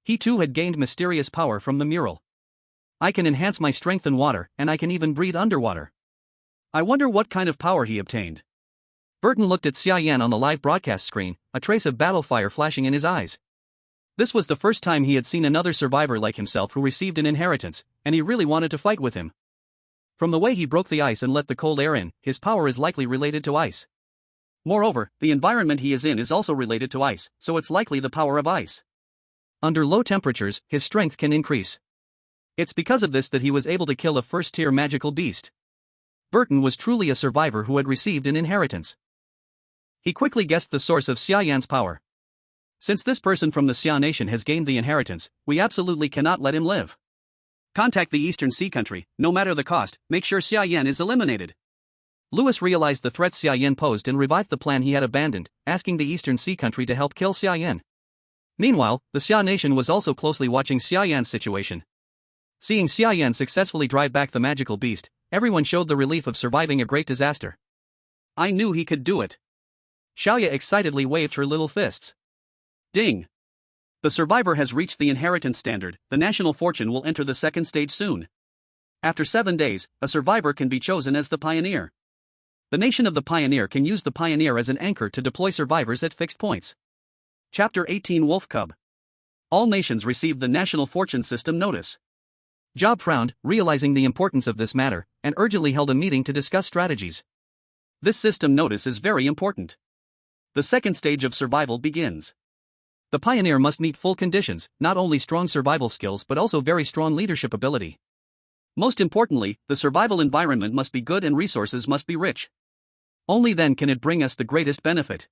He too had gained mysterious power from the mural. I can enhance my strength in water, and I can even breathe underwater. I wonder what kind of power he obtained. Barton looked at Xia Yan on the live broadcast screen, a trace of battle fire flashing in his eyes. This was the first time he had seen another survivor like himself who received an inheritance, and he really wanted to fight with him. From the way he broke the ice and let the cold air in, his power is likely related to ice. Moreover, the environment he is in is also related to ice, so it's likely the power of ice. Under low temperatures, his strength can increase. It's because of this that he was able to kill a first-tier magical beast. Barton was truly a survivor who had received an inheritance. He quickly guessed the source of Xia Yan's power. Since this person from the Xia nation has gained the inheritance, we absolutely cannot let him live. Contact the Eastern Sea Country, no matter the cost, make sure Xia Yan is eliminated. Lewis realized the threat Xia Yan posed and revived the plan he had abandoned, asking the Eastern Sea Country to help kill Xia Yan. Meanwhile, the Xia nation was also closely watching Xia Yan's situation. Seeing Xia Yan successfully drive back the magical beast, everyone showed the relief of surviving a great disaster. I knew he could do it. Xiaoya excitedly waved her little fists. Ding! The survivor has reached the inheritance standard. The national fortune will enter the second stage soon. After 7 days, a survivor can be chosen as the pioneer. The nation of the pioneer can use the pioneer as an anchor to deploy survivors at fixed points. Chapter 18 Wolf Cub. All nations received the national fortune system notice. Job frowned, realizing the importance of this matter, and urgently held a meeting to discuss strategies. This system notice is very important. The second stage of survival begins. The pioneer must meet full conditions, not only strong survival skills but also very strong leadership ability. Most importantly, the survival environment must be good and resources must be rich. Only then can it bring us the greatest benefit.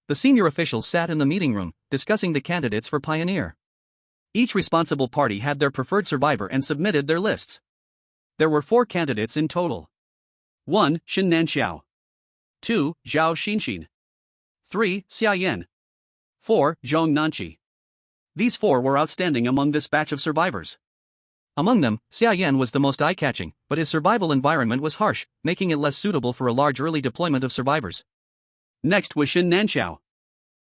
The senior officials sat in the meeting room, discussing the candidates for pioneer. Each responsible party had their preferred survivor and submitted their lists. There were 4 candidates in total. 1. Xin Nanxiao. 2. Zhao Xinxin. 3. Xia Yan. 4. Zhong Nanqi. These 4 were outstanding among this batch of survivors. Among them, Xia Yan was the most eye-catching, but his survival environment was harsh, making it less suitable for a large early deployment of survivors. Next was Xin Nanxiao.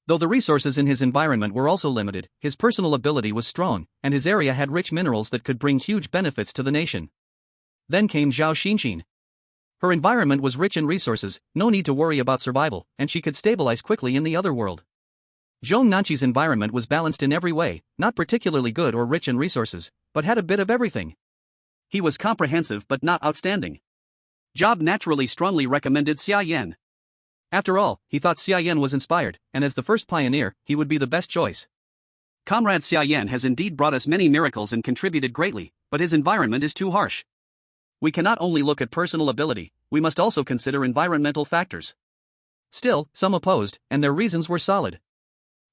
Though the resources in his environment were also limited, his personal ability was strong, and his area had rich minerals that could bring huge benefits to the nation. Then came Zhao Xinxin. Her environment was rich in resources, no need to worry about survival, and she could stabilize quickly in the other world. Zhong Nanqi's environment was balanced in every way, not particularly good or rich in resources, but had a bit of everything. He was comprehensive but not outstanding. Job naturally strongly recommended Xia Yan. After all, he thought Xia Yan was inspired, and as the first pioneer, he would be the best choice. Comrade Xia Yan has indeed brought us many miracles and contributed greatly, but his environment is too harsh. We cannot only look at personal ability, we must also consider environmental factors. Still, some opposed, and their reasons were solid.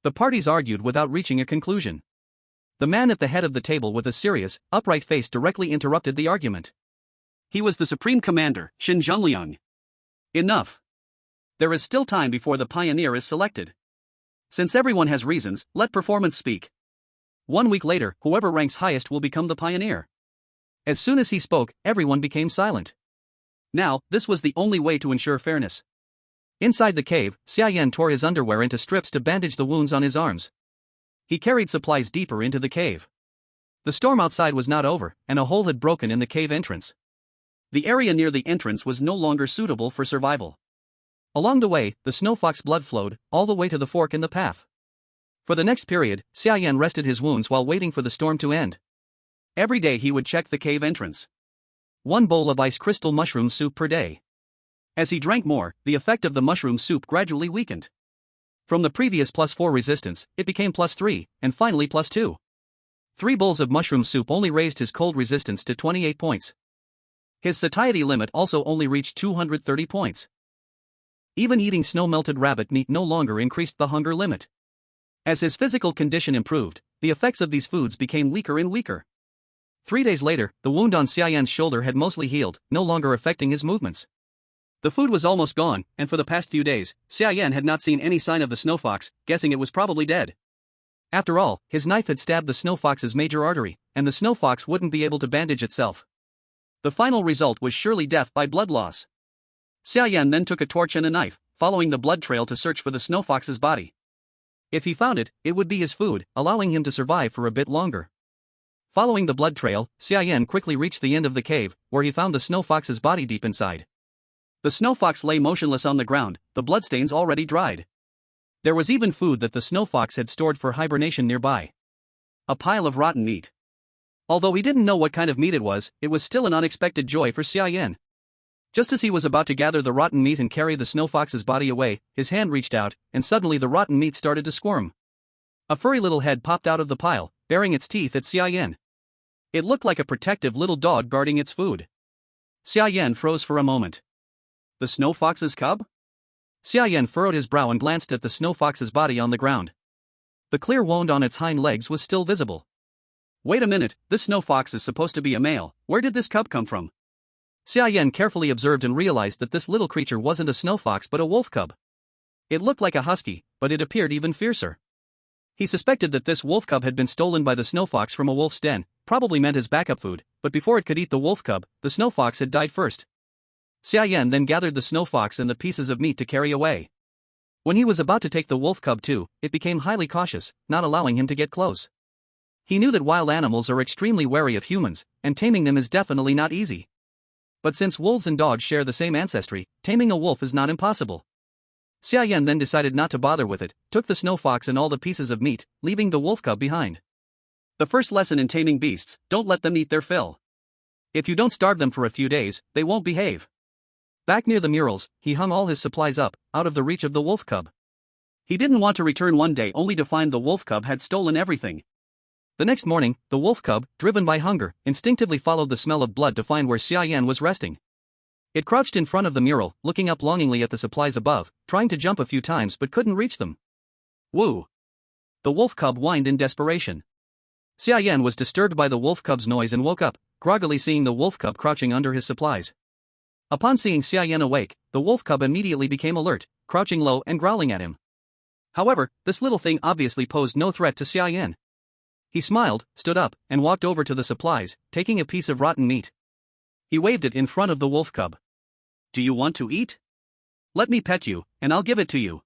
The parties argued without reaching a conclusion. The man at the head of the table with a serious, upright face directly interrupted the argument. He was the supreme commander, Xin Zhengliang. Enough. There is still time before the pioneer is selected. Since everyone has reasons, let performance speak. 1 week later, whoever ranks highest will become the pioneer. As soon as he spoke, everyone became silent. Now, this was the only way to ensure fairness. Inside the cave, Xia Yan tore his underwear into strips to bandage the wounds on his arms. He carried supplies deeper into the cave. The storm outside was not over, and a hole had broken in the cave entrance. The area near the entrance was no longer suitable for survival. Along the way, the snow fox blood flowed, all the way to the fork in the path. For the next period, Xia Yan rested his wounds while waiting for the storm to end. Every day he would check the cave entrance. 1 bowl of ice crystal mushroom soup per day. As he drank more, the effect of the mushroom soup gradually weakened. From the previous +4 resistance, it became +3, and finally +2. 3 bowls of mushroom soup only raised his cold resistance to 28 points. His satiety limit also only reached 230 points. Even eating snow-melted rabbit meat no longer increased the hunger limit. As his physical condition improved, the effects of these foods became weaker and weaker. 3 days later, the wound on Xia Yan's shoulder had mostly healed, no longer affecting his movements. The food was almost gone, and for the past few days, Xia Yan had not seen any sign of the snow fox, guessing it was probably dead. After all, his knife had stabbed the snow fox's major artery, and the snow fox wouldn't be able to bandage itself. The final result was surely death by blood loss. Xia Yan then took a torch and a knife, following the blood trail to search for the snow fox's body. If he found it, it would be his food, allowing him to survive for a bit longer. Following the blood trail, Xia Yan quickly reached the end of the cave, where he found the snow fox's body deep inside. The snow fox lay motionless on the ground, the bloodstains already dried. There was even food that the snow fox had stored for hibernation nearby. A pile of rotten meat. Although he didn't know what kind of meat it was still an unexpected joy for Xia Yan. Just as he was about to gather the rotten meat and carry the snow fox's body away, his hand reached out, and suddenly the rotten meat started to squirm. A furry little head popped out of the pile, baring its teeth at Xia Yan. It looked like a protective little dog guarding its food. Xia Yan froze for a moment. The snow fox's cub? Xia Yan furrowed his brow and glanced at the snow fox's body on the ground. The clear wound on its hind legs was still visible. Wait a minute, this snow fox is supposed to be a male, where did this cub come from? Xia Yan carefully observed and realized that this little creature wasn't a snow fox but a wolf cub. It looked like a husky, but it appeared even fiercer. He suspected that this wolf cub had been stolen by the snow fox from a wolf's den, probably meant as backup food, but before it could eat the wolf cub, the snow fox had died first. Xia Yan then gathered the snow fox and the pieces of meat to carry away. When he was about to take the wolf cub too, it became highly cautious, not allowing him to get close. He knew that wild animals are extremely wary of humans, and taming them is definitely not easy. But since wolves and dogs share the same ancestry, taming a wolf is not impossible. Xia Yan then decided not to bother with it, took the snow fox and all the pieces of meat, leaving the wolf cub behind. The first lesson in taming beasts: don't let them eat their fill. If you don't starve them for a few days, they won't behave. Back near the murals, he hung all his supplies up, out of the reach of the wolf cub. He didn't want to return one day only to find the wolf cub had stolen everything. The next morning, the wolf cub, driven by hunger, instinctively followed the smell of blood to find where Xia Yan was resting. It crouched in front of the mural, looking up longingly at the supplies above, trying to jump a few times but couldn't reach them. Woo! The wolf cub whined in desperation. Xia Yan was disturbed by the wolf cub's noise and woke up, groggily seeing the wolf cub crouching under his supplies. Upon seeing Xia Yan awake, the wolf cub immediately became alert, crouching low and growling at him. However, this little thing obviously posed no threat to Xia Yan. He smiled, stood up, and walked over to the supplies, taking a piece of rotten meat. He waved it in front of the wolf cub. "Do you want to eat? Let me pet you, and I'll give it to you,"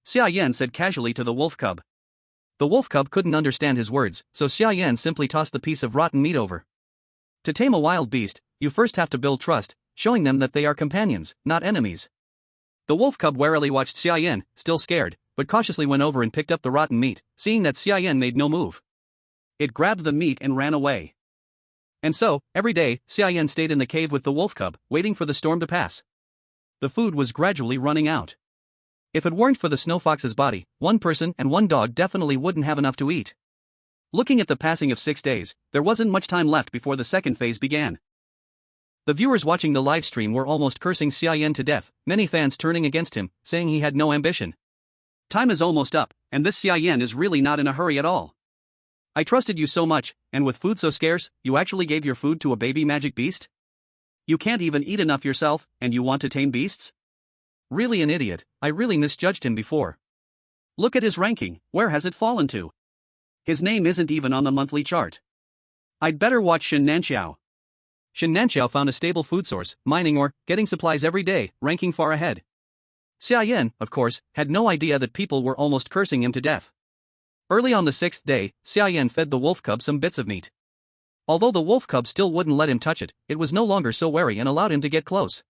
Xia Yan said casually to the wolf cub. The wolf cub couldn't understand his words, so Xia Yan simply tossed the piece of rotten meat over. To tame a wild beast, you first have to build trust, showing them that they are companions, not enemies. The wolf cub warily watched Xia Yan, still scared, but cautiously went over and picked up the rotten meat, seeing that Xia Yan made no move. It grabbed the meat and ran away. And so, every day, Xia Yan stayed in the cave with the wolf cub, waiting for the storm to pass. The food was gradually running out. If it weren't for the snow fox's body, one person and one dog definitely wouldn't have enough to eat. Looking at the passing of 6 days, there wasn't much time left before the second phase began. The viewers watching the live stream were almost cursing Xia Yan to death, many fans turning against him, saying he had no ambition. Time is almost up, and this Xia Yan is really not in a hurry at all. I trusted you so much, and with food so scarce, you actually gave your food to a baby magic beast? You can't even eat enough yourself, and you want to tame beasts? Really an idiot. I really misjudged him before. Look at his ranking, where has it fallen to? His name isn't even on the monthly chart. I'd better watch Shen Nanxiao. Shen Nanxiao found a stable food source, mining or getting supplies every day, ranking far ahead. Xia Yan, of course, had no idea that people were almost cursing him to death. Early on the 6th day, Xia Yan fed the wolf cub some bits of meat. Although the wolf cub still wouldn't let him touch it, it was no longer so wary and allowed him to get close.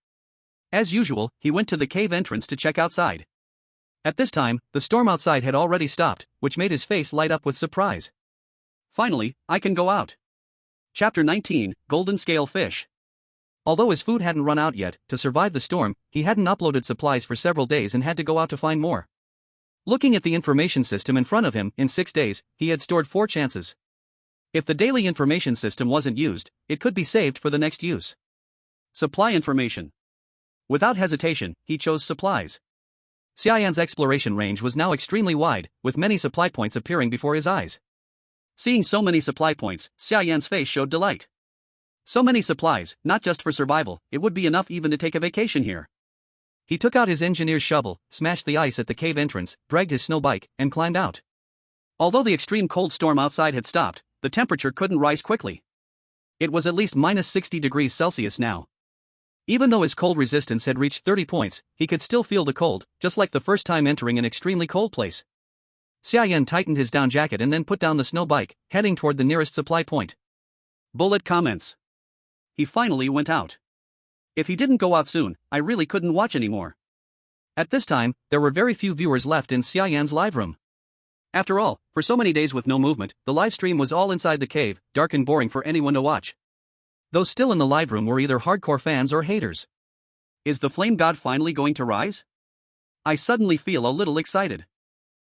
As usual, he went to the cave entrance to check outside. At this time, the storm outside had already stopped, which made his face light up with surprise. Finally, I can go out. Chapter 19, Golden Scale Fish. Although his food hadn't run out yet, to survive the storm, he hadn't uploaded supplies for several days and had to go out to find more. Looking at the information system in front of him, in 6 days, he had stored 4 chances. If the daily information system wasn't used, it could be saved for the next use. Supply information. Without hesitation, he chose supplies. Xia Yan's exploration range was now extremely wide, with many supply points appearing before his eyes. Seeing so many supply points, Xia Yan's face showed delight. So many supplies, not just for survival, it would be enough even to take a vacation here. He took out his engineer's shovel, smashed the ice at the cave entrance, dragged his snow bike, and climbed out. Although the extreme cold storm outside had stopped, the temperature couldn't rise quickly. It was at least minus 60 degrees Celsius now. Even though his cold resistance had reached 30 points, he could still feel the cold, just like the first time entering an extremely cold place. Xia Yan tightened his down jacket and then put down the snow bike, heading toward the nearest supply point. Bullet comments. He finally went out. If he didn't go out soon, I really couldn't watch anymore. At this time, there were very few viewers left in Xia Yan's live room. After all, for so many days with no movement, the live stream was all inside the cave, dark and boring for anyone to watch. Those still in the live room were either hardcore fans or haters. Is the flame god finally going to rise? I suddenly feel a little excited.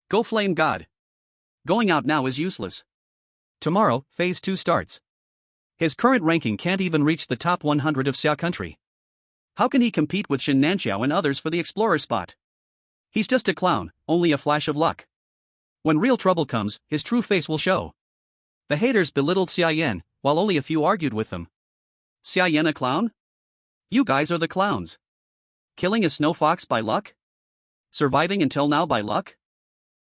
Go flame god. Going out now is useless. Tomorrow, phase 2 starts. His current ranking can't even reach the top 100 of Xia Country. How can he compete with Shen Nanxiao and others for the explorer spot? He's just a clown, only a flash of luck. When real trouble comes, his true face will show. The haters belittled Xia Yan, while only a few argued with them. Xia Yan a clown? You guys are the clowns. Killing a snow fox by luck? Surviving until now by luck?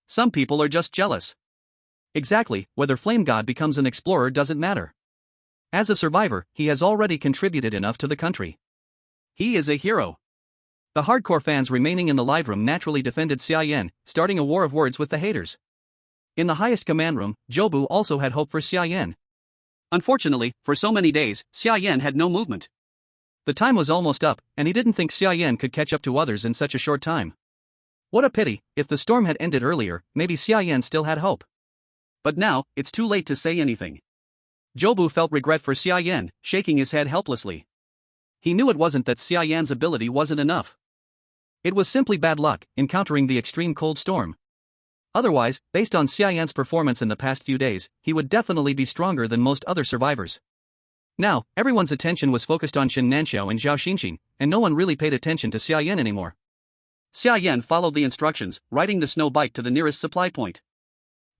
Some people are just jealous. Exactly, whether Flame God becomes an explorer doesn't matter. As a survivor, he has already contributed enough to the country. He is a hero. The hardcore fans remaining in the live room naturally defended Xia Yan, starting a war of words with the haters. In the highest command room, Jobu also had hope for Xia Yan. Unfortunately, for so many days, Xia Yan had no movement. The time was almost up, and he didn't think Xia Yan could catch up to others in such a short time. What a pity, if the storm had ended earlier, maybe Xia Yan still had hope. But now, it's too late to say anything. Jobu felt regret for Xia Yan, shaking his head helplessly. He knew it wasn't that Xia Yan's ability wasn't enough. It was simply bad luck, encountering the extreme cold storm. Otherwise, based on Xia Yan's performance in the past few days, he would definitely be stronger than most other survivors. Now, everyone's attention was focused on Shen Nanxiao and Zhao Xinxin, and no one really paid attention to Xia Yan anymore. Xia Yan followed the instructions, riding the snow bike to the nearest supply point.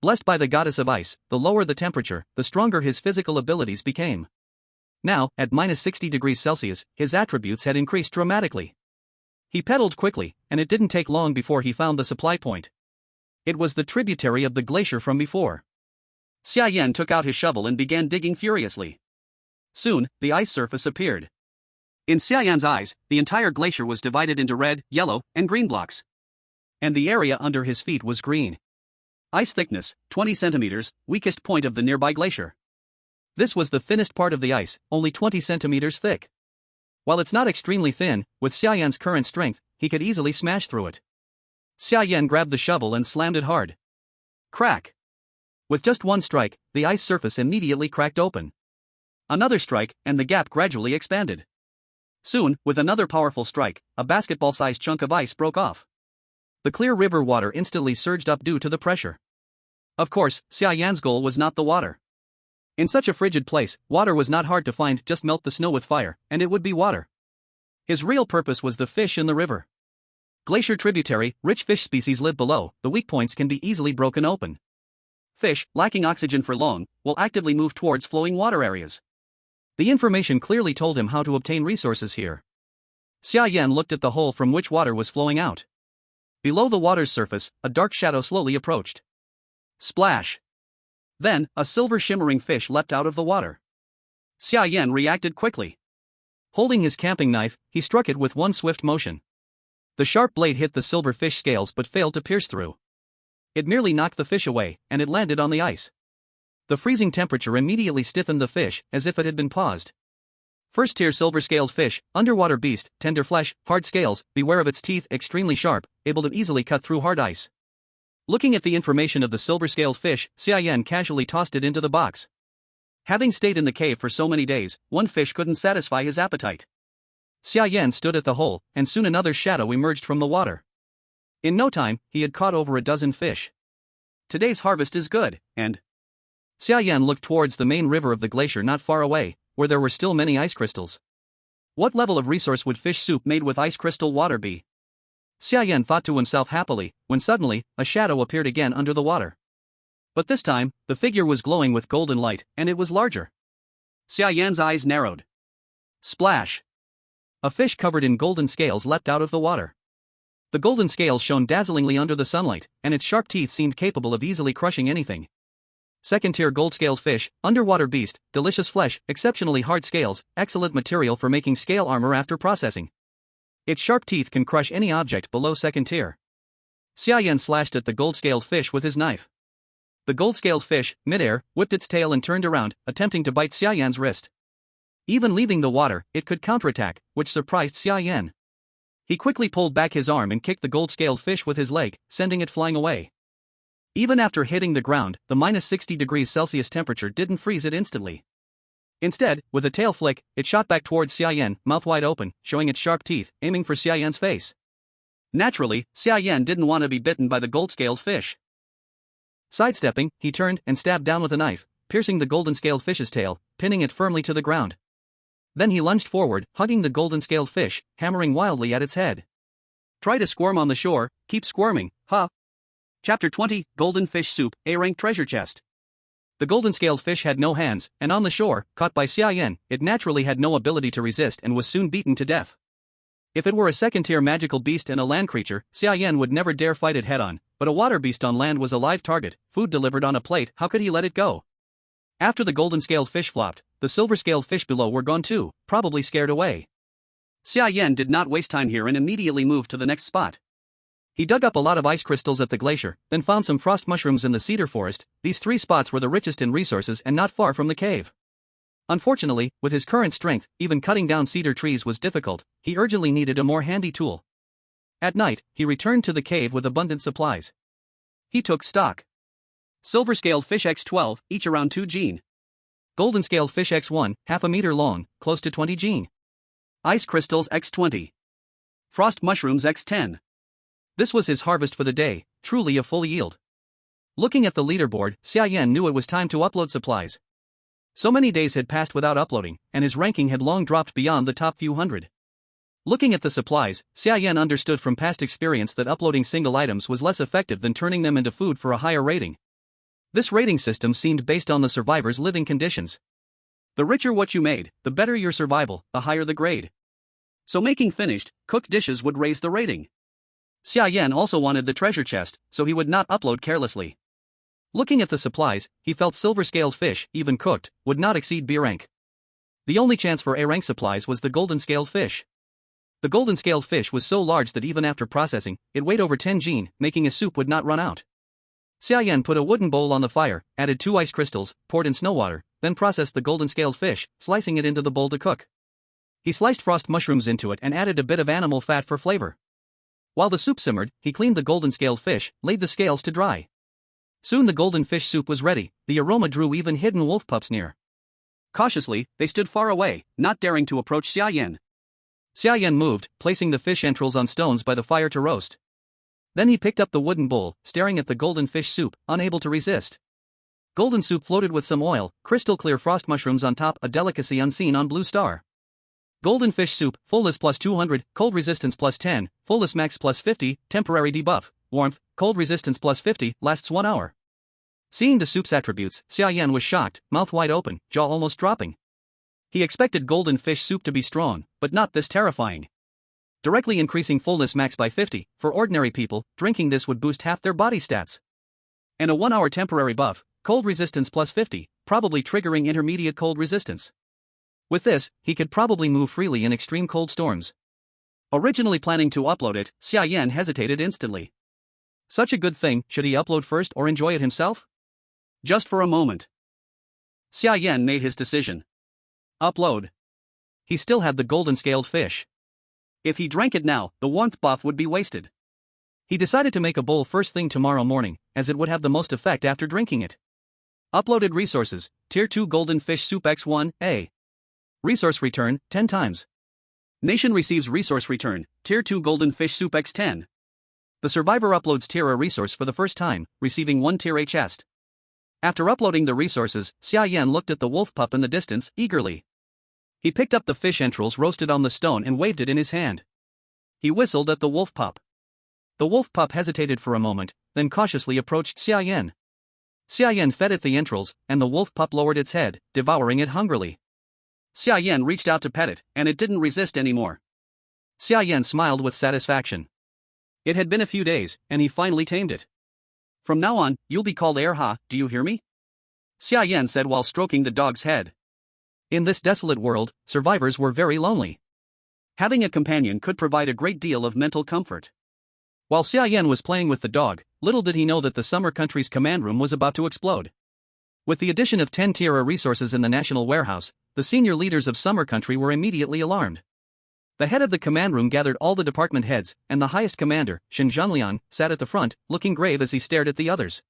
Blessed by the goddess of ice, the lower the temperature, the stronger his physical abilities became. Now, at minus 60 degrees Celsius, his attributes had increased dramatically. He pedaled quickly, and it didn't take long before he found the supply point. It was the tributary of the glacier from before. Xia Yan took out his shovel and began digging furiously. Soon, the ice surface appeared. In Xia Yan's eyes, the entire glacier was divided into red, yellow, and green blocks. And the area under his feet was green. Ice thickness, 20 centimeters, weakest point of the nearby glacier. This was the thinnest part of the ice, only 20 centimeters thick. While it's not extremely thin, with Xia Yan's current strength, he could easily smash through it. Xia Yan grabbed the shovel and slammed it hard. Crack! With just one strike, the ice surface immediately cracked open. Another strike, and the gap gradually expanded. Soon, with another powerful strike, a basketball-sized chunk of ice broke off. The clear river water instantly surged up due to the pressure. Of course, Xia Yan's goal was not the water. In such a frigid place, water was not hard to find, just melt the snow with fire, and it would be water. His real purpose was the fish in the river. Glacier tributary, rich fish species live below, the weak points can be easily broken open. Fish, lacking oxygen for long, will actively move towards flowing water areas. The information clearly told him how to obtain resources here. Xia Yan looked at the hole from which water was flowing out. Below the water's surface, a dark shadow slowly approached. Splash! Then, a silver shimmering fish leapt out of the water. Xia Yan reacted quickly. Holding his camping knife, he struck it with one swift motion. The sharp blade hit the silver fish scales but failed to pierce through. It merely knocked the fish away, and it landed on the ice. The freezing temperature immediately stiffened the fish, as if it had been paused. First-tier silver-scaled fish, underwater beast, tender flesh, hard scales, beware of its teeth, extremely sharp, able to easily cut through hard ice. Looking at the information of the silver-scaled fish, Xia Yan casually tossed it into the box. Having stayed in the cave for so many days, one fish couldn't satisfy his appetite. Xia Yan stood at the hole, and soon another shadow emerged from the water. In no time, he had caught over a dozen fish. Today's harvest is good, and... Xia Yan looked towards the main river of the glacier not far away, where there were still many ice crystals. What level of resource would fish soup made with ice crystal water be? Xia Yan thought to himself happily, when suddenly, a shadow appeared again under the water. But this time, the figure was glowing with golden light, and it was larger. Xia Yan's eyes narrowed. Splash! A fish covered in golden scales leapt out of the water. The golden scales shone dazzlingly under the sunlight, and its sharp teeth seemed capable of easily crushing anything. Second-tier gold-scaled fish, underwater beast, delicious flesh, exceptionally hard scales, excellent material for making scale armor after processing. Its sharp teeth can crush any object below second tier. Xia Yan slashed at the gold-scaled fish with his knife. The gold-scaled fish, midair, whipped its tail and turned around, attempting to bite Xia Yan's wrist. Even leaving the water, it could counterattack, which surprised Xia Yan. He quickly pulled back his arm and kicked the gold-scaled fish with his leg, sending it flying away. Even after hitting the ground, the minus 60 degrees Celsius temperature didn't freeze it instantly. Instead, with a tail flick, it shot back towards Xia Yan, mouth wide open, showing its sharp teeth, aiming for Xia Yan's face. Naturally, Xia Yan didn't want to be bitten by the gold-scaled fish. Sidestepping, he turned and stabbed down with a knife, piercing the golden-scaled fish's tail, pinning it firmly to the ground. Then he lunged forward, hugging the golden-scaled fish, hammering wildly at its head. Try to squirm on the shore, keep squirming, huh? Chapter 20, Golden Fish Soup, A-Rank Treasure Chest. The golden-scaled fish had no hands, and on the shore, caught by Xia Yan, it naturally had no ability to resist and was soon beaten to death. If it were a second-tier magical beast and a land creature, Xia Yan would never dare fight it head-on, but a water beast on land was a live target, food delivered on a plate, how could he let it go? After the golden-scaled fish flopped, the silver-scaled fish below were gone too, probably scared away. Xia Yan did not waste time here and immediately moved to the next spot. He dug up a lot of ice crystals at the glacier, then found some frost mushrooms in the cedar forest. These three spots were the richest in resources and not far from the cave. Unfortunately, with his current strength, even cutting down cedar trees was difficult. He urgently needed a more handy tool. At night, he returned to the cave with abundant supplies. He took stock. Silver-scaled fish x12, each around 2 gene. Golden-scaled fish x1, half a meter long, close to 20 gene. Ice crystals x20. Frost mushrooms x10. This was his harvest for the day, truly a full yield. Looking at the leaderboard, Xia Yan knew it was time to upload supplies. So many days had passed without uploading, and his ranking had long dropped beyond the top few hundred. Looking at the supplies, Xia Yan understood from past experience that uploading single items was less effective than turning them into food for a higher rating. This rating system seemed based on the survivors' living conditions. The richer what you made, the better your survival, the higher the grade. So making finished, cooked dishes would raise the rating. Xia Yan also wanted the treasure chest, so he would not upload carelessly. Looking at the supplies, he felt silver-scaled fish, even cooked, would not exceed B rank. The only chance for A rank supplies was the golden-scaled fish. The golden-scaled fish was so large that even after processing, it weighed over 10 jin, making a soup would not run out. Xia Yan put a wooden bowl on the fire, added 2 ice crystals, poured in snow water, then processed the golden-scaled fish, slicing it into the bowl to cook. He sliced frost mushrooms into it and added a bit of animal fat for flavor. While the soup simmered, he cleaned the golden-scaled fish, laid the scales to dry. Soon the golden fish soup was ready. The aroma drew even hidden wolf pups near. Cautiously, they stood far away, not daring to approach Xia Yan. Xia Yan moved, placing the fish entrails on stones by the fire to roast. Then he picked up the wooden bowl, staring at the golden fish soup, unable to resist. Golden soup floated with some oil, crystal clear frost mushrooms on top, a delicacy unseen on Blue Star. Golden fish soup, fullness plus 200, cold resistance plus 10, fullness max plus 50, temporary debuff, warmth, cold resistance plus 50, lasts 1 hour. Seeing the soup's attributes, Xia Yan was shocked, mouth wide open, jaw almost dropping. He expected golden fish soup to be strong, but not this terrifying. Directly increasing fullness max by 50, for ordinary people, drinking this would boost half their body stats. And a 1 hour temporary buff, cold resistance plus 50, probably triggering intermediate cold resistance. With this, he could probably move freely in extreme cold storms. Originally planning to upload it, Xia Yan hesitated instantly. Such a good thing, should he upload first or enjoy it himself? Just for a moment. Xia Yan made his decision. Upload. He still had the golden-scaled fish. If he drank it now, the warmth buff would be wasted. He decided to make a bowl first thing tomorrow morning, as it would have the most effect after drinking it. Uploaded resources, Tier 2 Golden Fish Soup X1, A. Resource return, 10 times. Nation receives resource return, Tier 2 Golden Fish Soup X10. The survivor uploads Tier A resource for the first time, receiving 1 Tier A chest. After uploading the resources, Xia Yan looked at the wolf pup in the distance, eagerly. He picked up the fish entrails roasted on the stone and waved it in his hand. He whistled at the wolf pup. The wolf pup hesitated for a moment, then cautiously approached Xia Yan. Xia Yan fed it the entrails, and the wolf pup lowered its head, devouring it hungrily. Xia Yan reached out to pet it, and it didn't resist anymore. Xia Yan smiled with satisfaction. It had been a few days, and he finally tamed it. From now on, you'll be called Ha, do you hear me? Xia Yan said while stroking the dog's head. In this desolate world, survivors were very lonely. Having a companion could provide a great deal of mental comfort. While Xia Yan was playing with the dog, little did he know that the Summer Country's command room was about to explode. With the addition of 10 Tier A resources in the national warehouse, the senior leaders of Summer Country were immediately alarmed. The head of the command room gathered all the department heads, and the highest commander, Xinjianliang, sat at the front, looking grave as he stared at the others.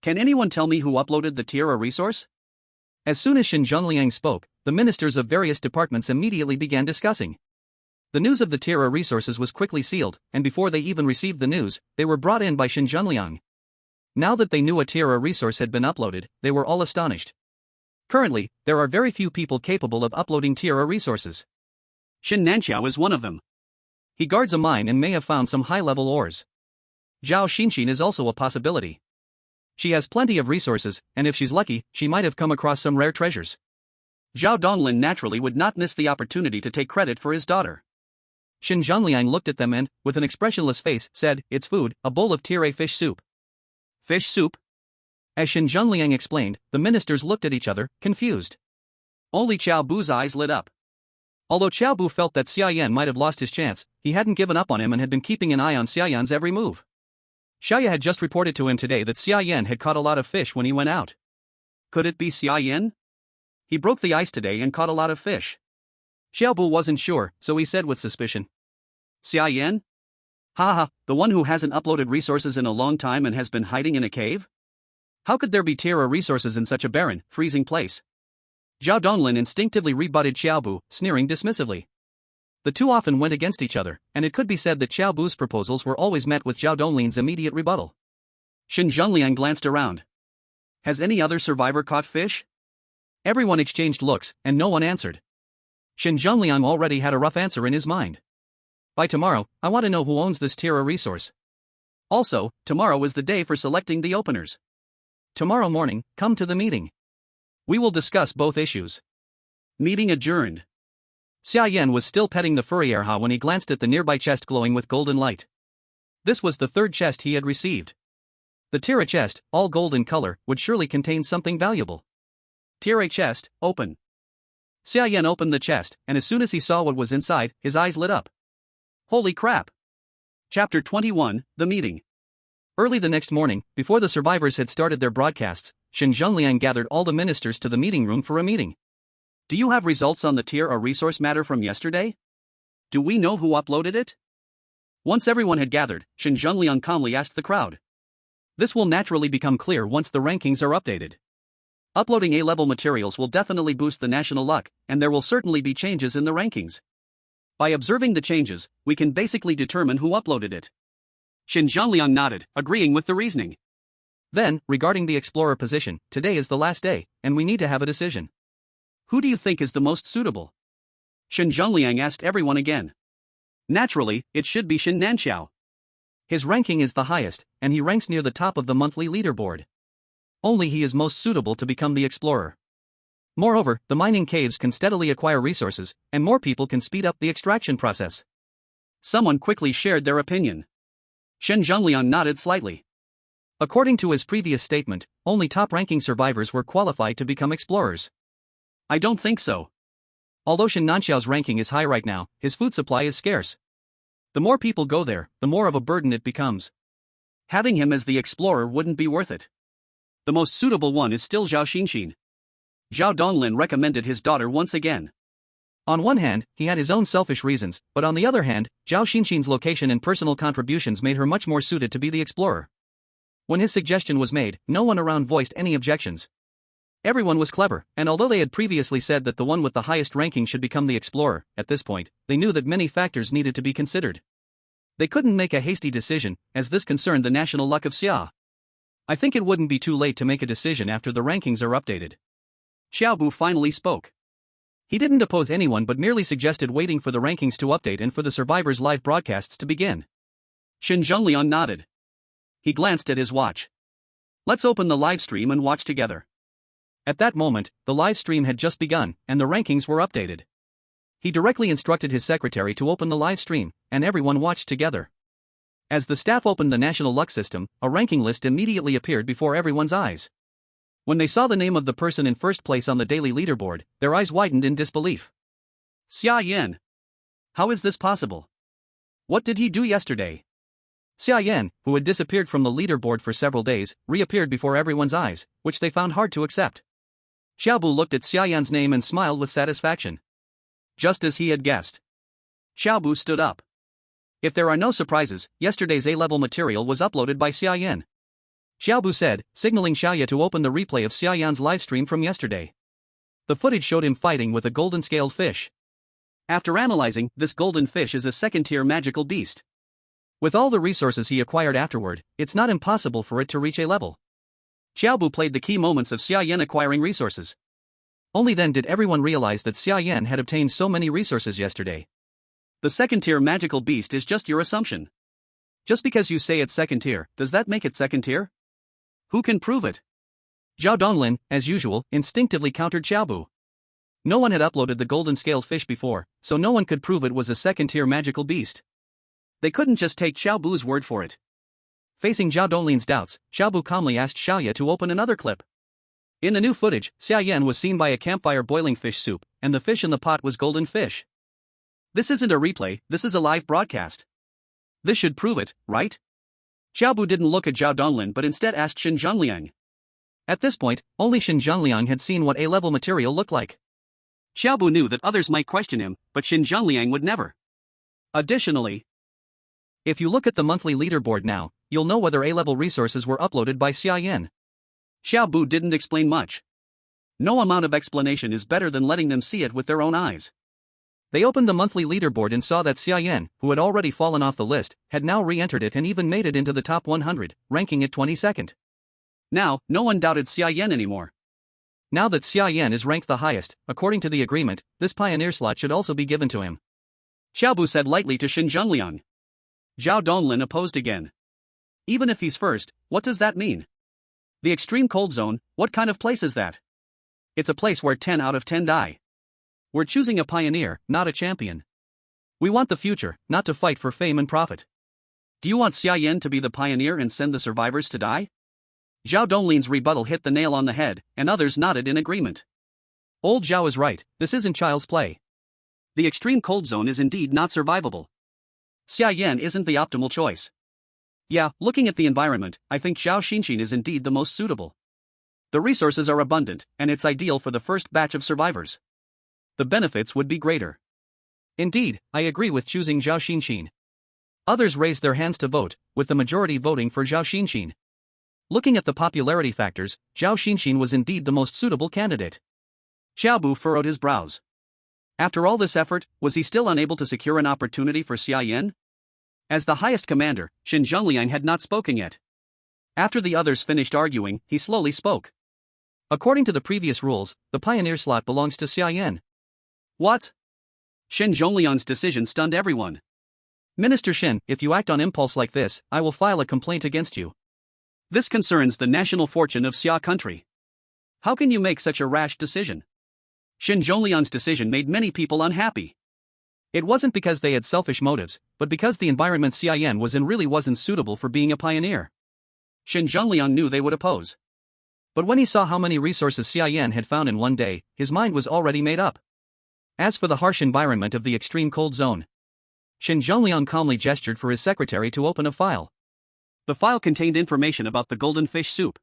Can anyone tell me who uploaded the Tier A resource? As soon as Xinjianliang spoke, the ministers of various departments immediately began discussing. The news of the Tier A resources was quickly sealed, and before they even received the news, they were brought in by Xinjianliang. Now that they knew a Tier A resource had been uploaded, they were all astonished. Currently, there are very few people capable of uploading Tier A resources. Xin Nanqiao is one of them. He guards a mine and may have found some high-level ores. Zhao Xinxin is also a possibility. She has plenty of resources, and if she's lucky, she might have come across some rare treasures. Zhao Donglin naturally would not miss the opportunity to take credit for his daughter. Xin Zhanliang looked at them and, with an expressionless face, said, "It's food, a bowl of Tier A fish soup." Fish soup? As Xin Zhanliang explained, the ministers looked at each other, confused. Only Qiao Bu's eyes lit up. Although Qiao Bu felt that Xia Yan might have lost his chance, he hadn't given up on him and had been keeping an eye on Xia Yan's every move. Xia had just reported to him today that Xia Yan had caught a lot of fish when he went out. Could it be Xia Yan? He broke the ice today and caught a lot of fish. Xiao Bu wasn't sure, so he said with suspicion. Xia Yan? Ha, the one who hasn't uploaded resources in a long time and has been hiding in a cave? How could there be Tier A resources in such a barren, freezing place? Zhao Donglin instinctively rebutted Xiao Bu, sneering dismissively. The two often went against each other, and it could be said that Xiao Bu's proposals were always met with Zhao Donglin's immediate rebuttal. Xin Zhanliang glanced around. Has any other survivor caught fish? Everyone exchanged looks, and no one answered. Xin Zhanliang already had a rough answer in his mind. By tomorrow, I want to know who owns this Tier A resource. Also, tomorrow is the day for selecting the openers. Tomorrow morning, come to the meeting. We will discuss both issues. Meeting adjourned. Xia Yan was still petting the furry erha when he glanced at the nearby chest glowing with golden light. This was the third chest he had received. The Tira chest, all gold in color, would surely contain something valuable. Tira chest, open. Xia Yan opened the chest, and as soon as he saw what was inside, his eyes lit up. Holy crap! Chapter 21, The Meeting. Early the next morning, before the survivors had started their broadcasts, Xinjiangliang gathered all the ministers to the meeting room for a meeting. Do you have results on the tier or resource matter from yesterday? Do we know who uploaded it? Once everyone had gathered, Xinjiangliang calmly asked the crowd. This will naturally become clear once the rankings are updated. Uploading A-level materials will definitely boost the national luck, and there will certainly be changes in the rankings. By observing the changes, we can basically determine who uploaded it. Xinjiangliang nodded, agreeing with the reasoning. Then, regarding the explorer position, today is the last day, and we need to have a decision. Who do you think is the most suitable? Xinjiangliang asked everyone again. Naturally, it should be Xin Nanxiao. His ranking is the highest, and he ranks near the top of the monthly leaderboard. Only he is most suitable to become the explorer. Moreover, the mining caves can steadily acquire resources, and more people can speed up the extraction process. Someone quickly shared their opinion. Xinjiangliang nodded slightly. According to his previous statement, only top-ranking survivors were qualified to become explorers. I don't think so. Although Xin Nanxiao's ranking is high right now, his food supply is scarce. The more people go there, the more of a burden it becomes. Having him as the explorer wouldn't be worth it. The most suitable one is still Zhao Xinxin. Zhao Donglin recommended his daughter once again. On one hand, he had his own selfish reasons, but on the other hand, Zhao Xinxin's location and personal contributions made her much more suited to be the explorer. When his suggestion was made, no one around voiced any objections. Everyone was clever, and although they had previously said that the one with the highest ranking should become the explorer, at this point, they knew that many factors needed to be considered. They couldn't make a hasty decision, as this concerned the national luck of Xia. I think it wouldn't be too late to make a decision after the rankings are updated. Xiaobu finally spoke. He didn't oppose anyone but merely suggested waiting for the rankings to update and for the survivors' live broadcasts to begin. Xinjiangliang nodded. He glanced at his watch. Let's open the live stream and watch together. At that moment, the live stream had just begun, and the rankings were updated. He directly instructed his secretary to open the live stream, and everyone watched together. As the staff opened the national luck system, a ranking list immediately appeared before everyone's eyes. When they saw the name of the person in first place on the daily leaderboard, their eyes widened in disbelief. Xia Yan. How is this possible? What did he do yesterday? Xia Yan, who had disappeared from the leaderboard for several days, reappeared before everyone's eyes, which they found hard to accept. Xiaobu looked at Xia Yan's name and smiled with satisfaction. Just as he had guessed. Xiaobu stood up. If there are no surprises, yesterday's A-level material was uploaded by Xia Yan. Xiaobu said, signaling Xiaoya to open the replay of Xia Yan's livestream from yesterday. The footage showed him fighting with a golden-scaled fish. After analyzing, this golden fish is a second-tier magical beast. With all the resources he acquired afterward, it's not impossible for it to reach A-level. Xiaobu played the key moments of Xia Yan acquiring resources. Only then did everyone realize that Xia Yan had obtained so many resources yesterday. The second-tier magical beast is just your assumption. Just because you say it's second-tier, does that make it second-tier? Who can prove it? Zhao Donglin, as usual, instinctively countered Xiaobu. No one had uploaded the golden-scaled fish before, so no one could prove it was a second-tier magical beast. They couldn't just take Xiaobu's word for it. Facing Zhao Donglin's doubts, Xiaobu calmly asked Xiaoya to open another clip. In the new footage, Xia Yan was seen by a campfire boiling fish soup, and the fish in the pot was golden fish. This isn't a replay, this is a live broadcast. This should prove it, right? Xiaobu didn't look at Zhao Donglin but instead asked Xinjiangliang. At this point, only Xinjiangliang had seen what A-level material looked like. Xiaobu knew that others might question him, but Xinjiangliang would never. Additionally, if you look at the monthly leaderboard now, you'll know whether A-level resources were uploaded by Xia Yan. Xiaobu didn't explain much. No amount of explanation is better than letting them see it with their own eyes. They opened the monthly leaderboard and saw that Xia Yan, who had already fallen off the list, had now re-entered it and even made it into the top 100, ranking it 22nd. Now, no one doubted Xia Yan anymore. Now that Xia Yan is ranked the highest, according to the agreement, this pioneer slot should also be given to him. Xiaobu said lightly to Xinjiangliang. Zhao Donglin opposed again. Even if he's first, what does that mean? The extreme cold zone, what kind of place is that? It's a place where 10 out of 10 die. We're choosing a pioneer, not a champion. We want the future, not to fight for fame and profit. Do you want Xia Yan to be the pioneer and send the survivors to die? Zhao Donglin's rebuttal hit the nail on the head, and others nodded in agreement. Old Zhao is right, this isn't child's play. The extreme cold zone is indeed not survivable. Xia Yan isn't the optimal choice. Yeah, looking at the environment, I think Zhao Xinxin is indeed the most suitable. The resources are abundant, and it's ideal for the first batch of survivors. The benefits would be greater. Indeed, I agree with choosing Zhao Xinxin. Others raised their hands to vote, with the majority voting for Zhao Xinxin. Looking at the popularity factors, Zhao Xinxin was indeed the most suitable candidate. Xiaobu furrowed his brows. After all this effort, was he still unable to secure an opportunity for Xia Yan? As the highest commander, Xin Zhongliang had not spoken yet. After the others finished arguing, he slowly spoke. According to the previous rules, the pioneer slot belongs to Xia Yan. What? Xin Zhongliang's decision stunned everyone. Minister Shen, if you act on impulse like this, I will file a complaint against you. This concerns the national fortune of Xia Country. How can you make such a rash decision? Xin Zhongliang's decision made many people unhappy. It wasn't because they had selfish motives, but because the environment Xia Yan was in really wasn't suitable for being a pioneer. Xin Zhongliang knew they would oppose. But when he saw how many resources Xia Yan had found in one day, his mind was already made up. As for the harsh environment of the extreme cold zone, Xin Zhongliang calmly gestured for his secretary to open a file. The file contained information about the golden fish soup.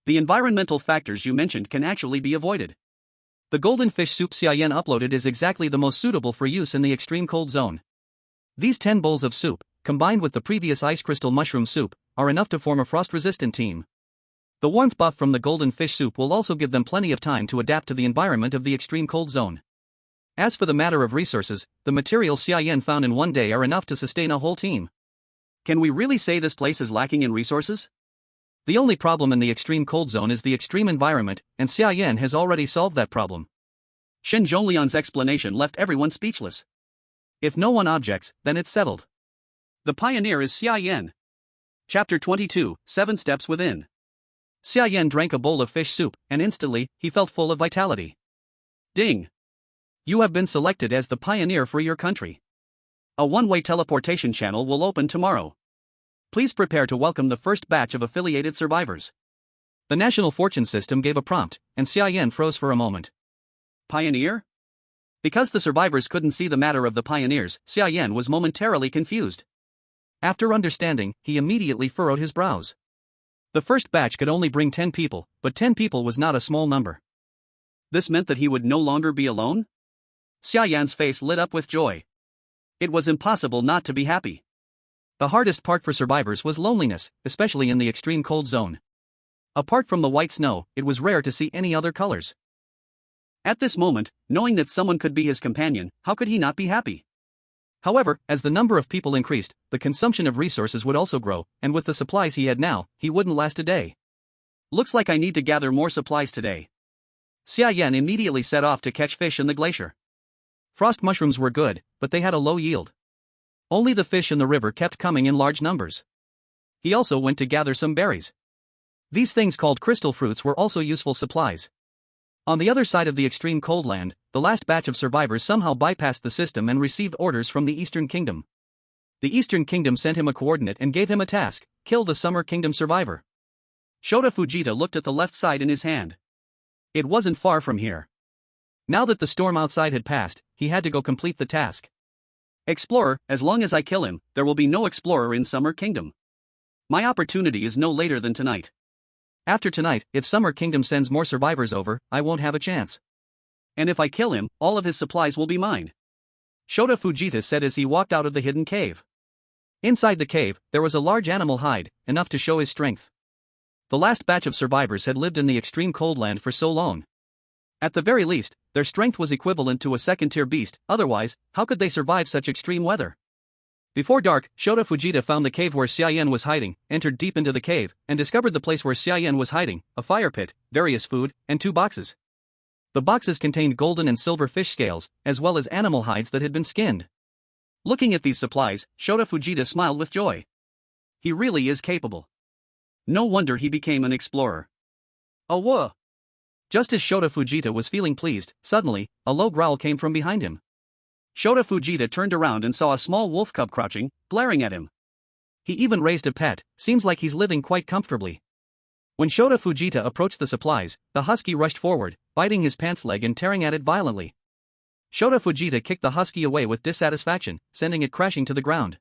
The environmental factors you mentioned can actually be avoided. The golden fish soup Xia Yan uploaded is exactly the most suitable for use in the extreme cold zone. These 10 bowls of soup, combined with the previous ice crystal mushroom soup, are enough to form a frost-resistant team. The warmth buff from the golden fish soup will also give them plenty of time to adapt to the environment of the extreme cold zone. As for the matter of resources, the materials Xia Yan found in one day are enough to sustain a whole team. Can we really say this place is lacking in resources? The only problem in the extreme cold zone is the extreme environment, and Xia Yan has already solved that problem. Shen Zhongliang's explanation left everyone speechless. If no one objects, then it's settled. The pioneer is Xia Yan. Chapter 22, 7 Steps Within. Xia Yan drank a bowl of fish soup, and instantly, he felt full of vitality. Ding! You have been selected as the pioneer for your country. A one-way teleportation channel will open tomorrow. Please prepare to welcome the first batch of affiliated survivors. The national fortune system gave a prompt, and Xia Yan froze for a moment. Pioneer? Because the survivors couldn't see the matter of the pioneers, Xia Yan was momentarily confused. After understanding, he immediately furrowed his brows. The first batch could only bring 10 people, but 10 people was not a small number. This meant that he would no longer be alone? Xia Yan's face lit up with joy. It was impossible not to be happy. The hardest part for survivors was loneliness, especially in the extreme cold zone. Apart from the white snow, it was rare to see any other colors. At this moment, knowing that someone could be his companion, how could he not be happy? However, as the number of people increased, the consumption of resources would also grow, and with the supplies he had now, he wouldn't last a day. Looks like I need to gather more supplies today. Xia Yan immediately set off to catch fish in the glacier. Frost mushrooms were good, but they had a low yield. Only the fish in the river kept coming in large numbers. He also went to gather some berries. These things called crystal fruits were also useful supplies. On the other side of the extreme cold land, the last batch of survivors somehow bypassed the system and received orders from the Eastern Kingdom. The Eastern Kingdom sent him a coordinate and gave him a task: kill the Summer Kingdom survivor. Shota Fujita looked at the left side in his hand. It wasn't far from here. Now that the storm outside had passed, he had to go complete the task. Explorer, as long as I kill him, there will be no explorer in Summer Kingdom. My opportunity is no later than tonight. After tonight, if Summer Kingdom sends more survivors over, I won't have a chance. And if I kill him, all of his supplies will be mine. Shota Fujita said as he walked out of the hidden cave. Inside the cave, there was a large animal hide, enough to show his strength. The last batch of survivors had lived in the extreme cold land for so long. At the very least, their strength was equivalent to a second-tier beast, otherwise, how could they survive such extreme weather? Before dark, Shota Fujita found the cave where Xia Yan was hiding, entered deep into the cave, and discovered the place where Xia Yan was hiding: a fire pit, various food, and 2 boxes. The boxes contained golden and silver fish scales, as well as animal hides that had been skinned. Looking at these supplies, Shota Fujita smiled with joy. He really is capable. No wonder he became an explorer. Oh whoa! Just as Shota Fujita was feeling pleased, suddenly, a low growl came from behind him. Shota Fujita turned around and saw a small wolf cub crouching, glaring at him. He even raised a pet, seems like he's living quite comfortably. When Shota Fujita approached the supplies, the husky rushed forward, biting his pants leg and tearing at it violently. Shota Fujita kicked the husky away with dissatisfaction, sending it crashing to the ground.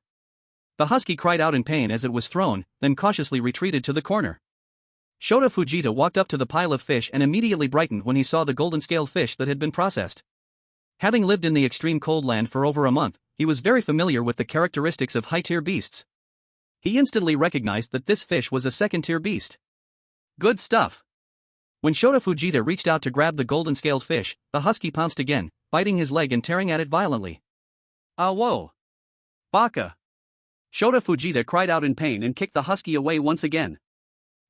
The husky cried out in pain as it was thrown, then cautiously retreated to the corner. Shota Fujita walked up to the pile of fish and immediately brightened when he saw the golden-scaled fish that had been processed. Having lived in the extreme cold land for over a month, he was very familiar with the characteristics of high-tier beasts. He instantly recognized that this fish was a second-tier beast. Good stuff. When Shota Fujita reached out to grab the golden-scaled fish, the husky pounced again, biting his leg and tearing at it violently. Ah whoa! Baka! Shota Fujita cried out in pain and kicked the husky away once again.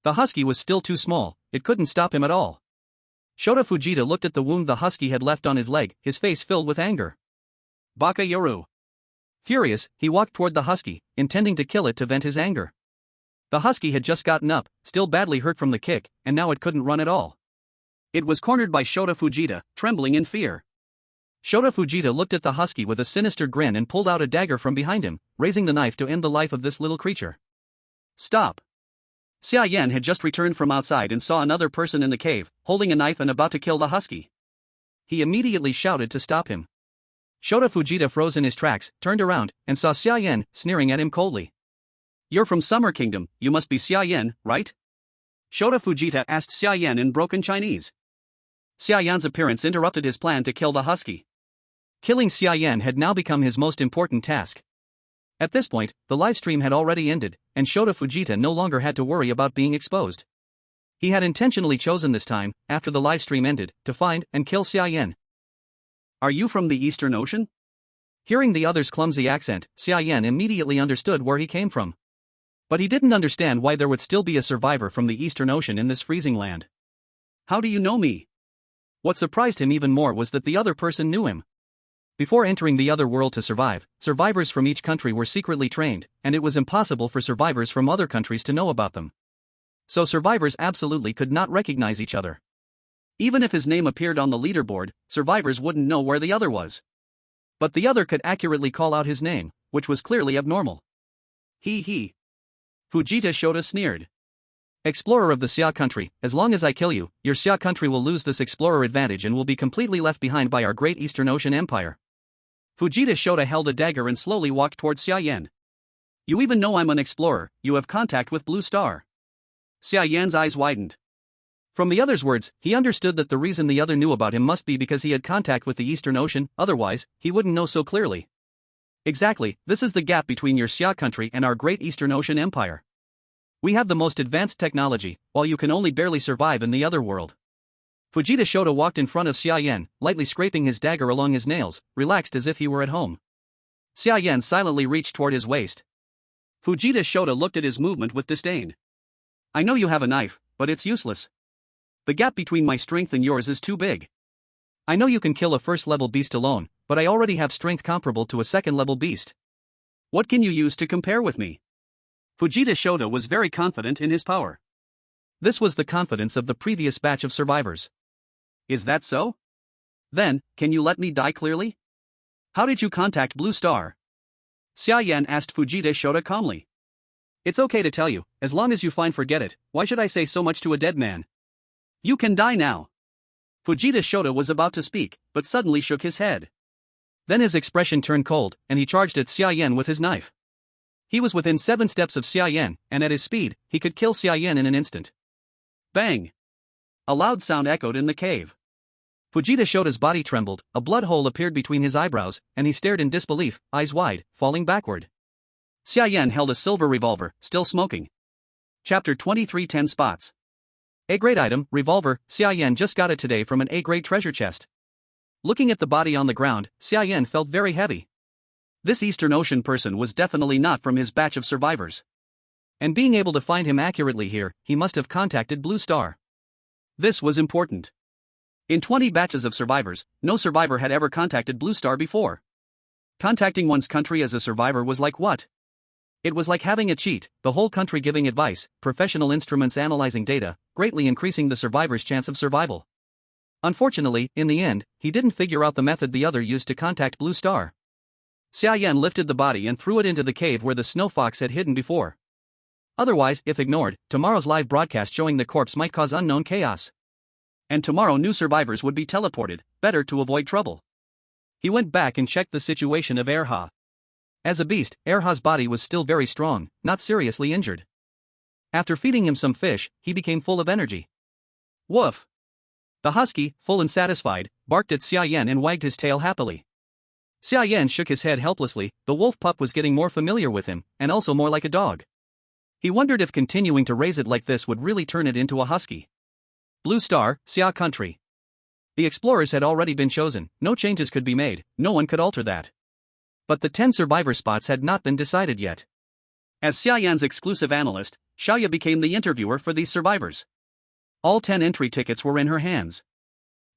The husky was still too small, it couldn't stop him at all. Shota Fujita looked at the wound the husky had left on his leg, his face filled with anger. Baka Yoru! Furious, he walked toward the husky, intending to kill it to vent his anger. The husky had just gotten up, still badly hurt from the kick, and now it couldn't run at all. It was cornered by Shota Fujita, trembling in fear. Shota Fujita looked at the husky with a sinister grin and pulled out a dagger from behind him, raising the knife to end the life of this little creature. Stop! Xia Yan had just returned from outside and saw another person in the cave, holding a knife and about to kill the husky. He immediately shouted to stop him. Shota Fujita froze in his tracks, turned around, and saw Xia Yan, sneering at him coldly. You're from Summer Kingdom, you must be Xia Yan, right? Shota Fujita asked Xia Yan in broken Chinese. Xia Yan's appearance interrupted his plan to kill the husky. Killing Xia Yan had now become his most important task. At this point, the livestream had already ended, and Shota Fujita no longer had to worry about being exposed. He had intentionally chosen this time, after the livestream ended, to find and kill Xia Yan. Are you from the Eastern Ocean? Hearing the other's clumsy accent, Xia Yan immediately understood where he came from. But he didn't understand why there would still be a survivor from the Eastern Ocean in this freezing land. How do you know me? What surprised him even more was that the other person knew him. Before entering the other world to survive, survivors from each country were secretly trained, and it was impossible for survivors from other countries to know about them. So survivors absolutely could not recognize each other. Even if his name appeared on the leaderboard, survivors wouldn't know where the other was. But the other could accurately call out his name, which was clearly abnormal. He. Fujita Shota sneered. Explorer of the Xia Country, as long as I kill you, your Xia Country will lose this explorer advantage and will be completely left behind by our great Eastern Ocean Empire. Fujita Shota held a dagger and slowly walked towards Xia Yan. You even know I'm an explorer, you have contact with Blue Star. Xia Yan's eyes widened. From the other's words, he understood that the reason the other knew about him must be because he had contact with the Eastern Ocean, otherwise, he wouldn't know so clearly. Exactly, this is the gap between your Xia Country and our great Eastern Ocean Empire. We have the most advanced technology, while you can only barely survive in the other world. Fujita Shota walked in front of Xia Yan, lightly scraping his dagger along his nails, relaxed as if he were at home. Xia Yan silently reached toward his waist. Fujita Shota looked at his movement with disdain. I know you have a knife, but it's useless. The gap between my strength and yours is too big. I know you can kill a first-level beast alone, but I already have strength comparable to a second-level beast. What can you use to compare with me? Fujita Shota was very confident in his power. This was the confidence of the previous batch of survivors. Is that so? Then, can you let me die clearly? How did you contact Blue Star? Xia Yan asked Fujita Shota calmly. It's okay to tell you, as long as you forget it, why should I say so much to a dead man? You can die now. Fujita Shota was about to speak, but suddenly shook his head. Then his expression turned cold, and he charged at Xia Yan with his knife. He was within 7 steps of Xia Yan, and at his speed, he could kill Xia Yan in an instant. Bang! A loud sound echoed in the cave. Fujita Shota's body trembled, a blood hole appeared between his eyebrows, and he stared in disbelief, eyes wide, falling backward. Xia Yan held a silver revolver, still smoking. Chapter 23 10 Spots. A-grade item, revolver, Xia Yan just got it today from an A-grade treasure chest. Looking at the body on the ground, Xia Yan felt very heavy. This Eastern Ocean person was definitely not from his batch of survivors. And being able to find him accurately here, he must have contacted Blue Star. This was important. In 20 batches of survivors, no survivor had ever contacted Blue Star before. Contacting one's country as a survivor was like what? It was like having a cheat, the whole country giving advice, professional instruments analyzing data, greatly increasing the survivor's chance of survival. Unfortunately, in the end, he didn't figure out the method the other used to contact Blue Star. Xia Yan lifted the body and threw it into the cave where the snow fox had hidden before. Otherwise, if ignored, tomorrow's live broadcast showing the corpse might cause unknown chaos. And tomorrow new survivors would be teleported, better to avoid trouble. He went back and checked the situation of Erha. As a beast, Erha's body was still very strong, not seriously injured. After feeding him some fish, he became full of energy. Woof! The husky, full and satisfied, barked at Xia Yan and wagged his tail happily. Xia Yan shook his head helplessly. The wolf pup was getting more familiar with him, and also more like a dog. He wondered if continuing to raise it like this would really turn it into a husky. Blue Star, Xia Country. The explorers had already been chosen, no changes could be made, no one could alter that. But the 10 survivor spots had not been decided yet. As Xia Yan's exclusive analyst, Xiaoya became the interviewer for these survivors. All 10 entry tickets were in her hands.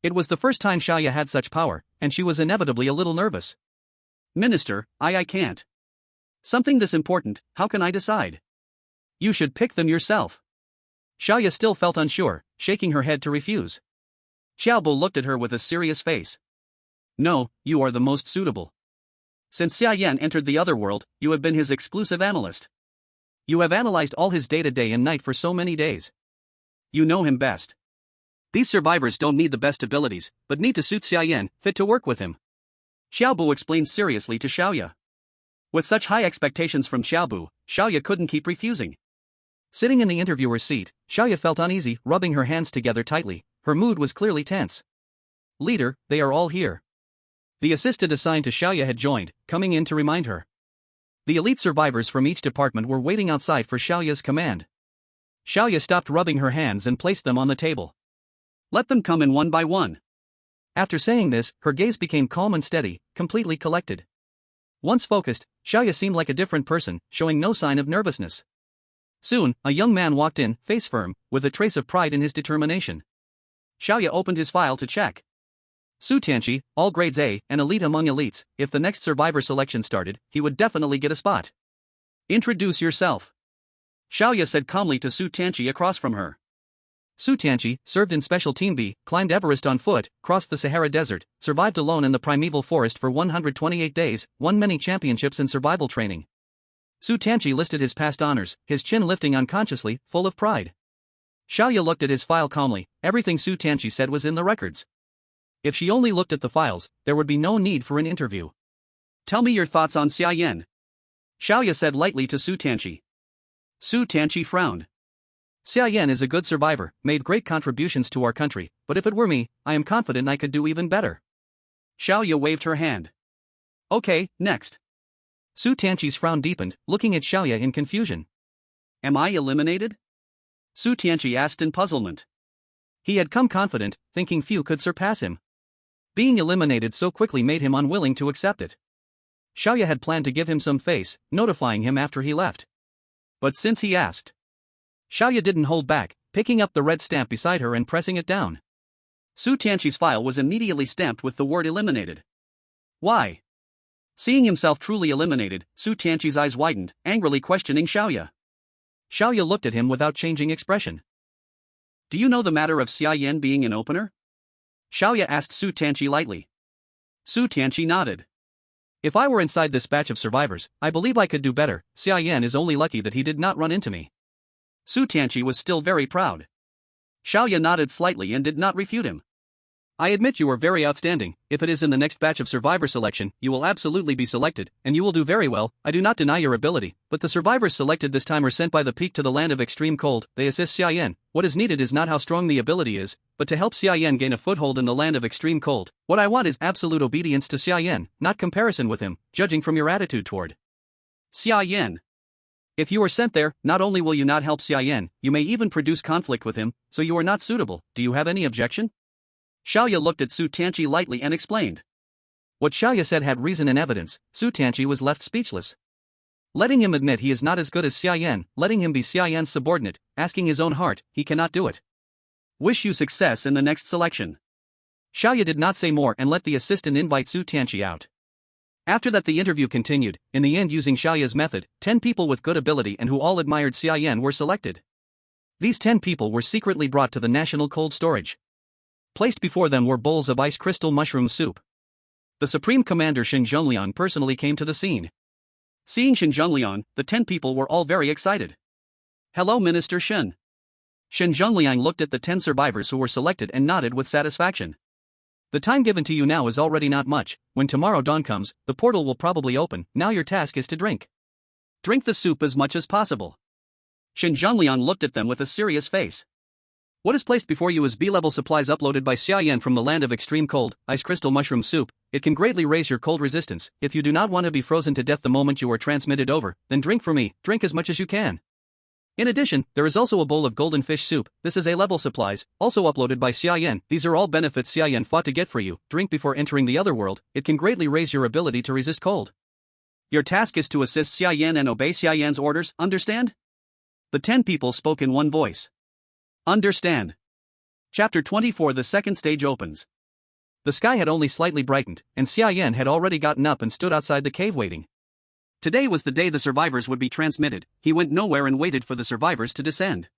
It was the first time Xiaoya had such power, and she was inevitably a little nervous. Minister, I can't. Something this important, how can I decide? You should pick them yourself. Xiaoya still felt unsure, shaking her head to refuse. Xiaobo looked at her with a serious face. No, you are the most suitable. Since Xia Yan entered the other world, you have been his exclusive analyst. You have analyzed all his day and night for so many days. You know him best. These survivors don't need the best abilities, but need to suit Xia Yan, fit to work with him. Xiaobo explained seriously to Xiaoya. With such high expectations from Xiaobo, Xiaoya couldn't keep refusing. Sitting in the interviewer's seat, Xiaoya felt uneasy, rubbing her hands together tightly. Her mood was clearly tense. Leader, they are all here. The assistant assigned to Xiaoya had joined, coming in to remind her. The elite survivors from each department were waiting outside for Xiaoya's command. Xiaoya stopped rubbing her hands and placed them on the table. Let them come in one by one. After saying this, her gaze became calm and steady, completely collected. Once focused, Xiaoya seemed like a different person, showing no sign of nervousness. Soon, a young man walked in, face firm, with a trace of pride in his determination. Xiaoya opened his file to check. Su Tianqi, all grades A, an elite among elites. If the next survivor selection started, he would definitely get a spot. Introduce yourself. Xiaoya said calmly to Su Tianqi across from her. Su Tianqi, served in Special Team B, climbed Everest on foot, crossed the Sahara Desert, survived alone in the primeval forest for 128 days, won many championships in survival training. Su Tianqi listed his past honors, his chin lifting unconsciously, full of pride. Xiaoya looked at his file calmly. Everything Su Tianqi said was in the records. If she only looked at the files, there would be no need for an interview. Tell me your thoughts on Xia Yan. Xiaoya said lightly to Su Tianqi. Su Tianqi frowned. Xia Yan is a good survivor, made great contributions to our country, but if it were me, I am confident I could do even better. Xiaoya waved her hand. Okay, next. Su Tianqi's frown deepened, looking at Xiaoya in confusion. Am I eliminated? Su Tianqi asked in puzzlement. He had come confident, thinking few could surpass him. Being eliminated so quickly made him unwilling to accept it. Xiaoya had planned to give him some face, notifying him after he left. But since he asked, Xiaoya didn't hold back, picking up the red stamp beside her and pressing it down. Su Tianqi's file was immediately stamped with the word eliminated. Why? Seeing himself truly eliminated, Su Tianqi's eyes widened, angrily questioning Xiaoya. Xiaoya looked at him without changing expression. Do you know the matter of Xia Yan being an opener? Xiaoya asked Su Tianqi lightly. Su Tianqi nodded. If I were inside this batch of survivors, I believe I could do better. Xia Yan is only lucky that he did not run into me. Su Tianqi was still very proud. Xiaoya nodded slightly and did not refute him. I admit you are very outstanding. If it is in the next batch of survivor selection, you will absolutely be selected, and you will do very well. I do not deny your ability, but the survivors selected this time are sent by the peak to the land of extreme cold. They assist Xia Yan. What is needed is not how strong the ability is, but to help Xia Yan gain a foothold in the land of extreme cold. What I want is absolute obedience to Xia Yan, not comparison with him, judging from your attitude toward Xia Yan. If you are sent there, not only will you not help Xia Yan, you may even produce conflict with him, so you are not suitable. Do you have any objection? Xiaoya looked at Su Tianqi lightly and explained. What Xiaoya said had reason and evidence. Su Tianqi was left speechless. Letting him admit he is not as good as Xia Yan, letting him be Xia Yan's subordinate, asking his own heart, he cannot do it. Wish you success in the next selection. Xiaoya did not say more and let the assistant invite Su Tianqi out. After that the interview continued, in the end using Xiaoya's method, 10 people with good ability and who all admired Xia Yan were selected. These 10 people were secretly brought to the national cold storage. Placed before them were bowls of ice crystal mushroom soup. The Supreme Commander Shen Zhongliang personally came to the scene. Seeing Shen Zhongliang, the 10 people were all very excited. "Hello Minister Shen." Shen Zhongliang looked at the 10 survivors who were selected and nodded with satisfaction. "The time given to you now is already not much. When tomorrow dawn comes, the portal will probably open. Now your task is to drink. Drink the soup as much as possible." Shen Zhongliang looked at them with a serious face. "What is placed before you is B-level supplies uploaded by Xia Yan from the land of extreme cold, ice crystal mushroom soup. It can greatly raise your cold resistance. If you do not want to be frozen to death the moment you are transmitted over, then drink for me, drink as much as you can. In addition, there is also a bowl of golden fish soup. This is A-level supplies, also uploaded by Xia Yan. These are all benefits Xia Yan fought to get for you. Drink before entering the other world. It can greatly raise your ability to resist cold. Your task is to assist Xia Yan and obey Xia Yan's orders, understand?" The 10 people spoke in one voice. "Understand." Chapter 24. The second stage opens. The sky had only slightly brightened, and Xia Yan had already gotten up and stood outside the cave waiting. Today was the day the survivors would be transmitted. He went nowhere and waited for the survivors to descend.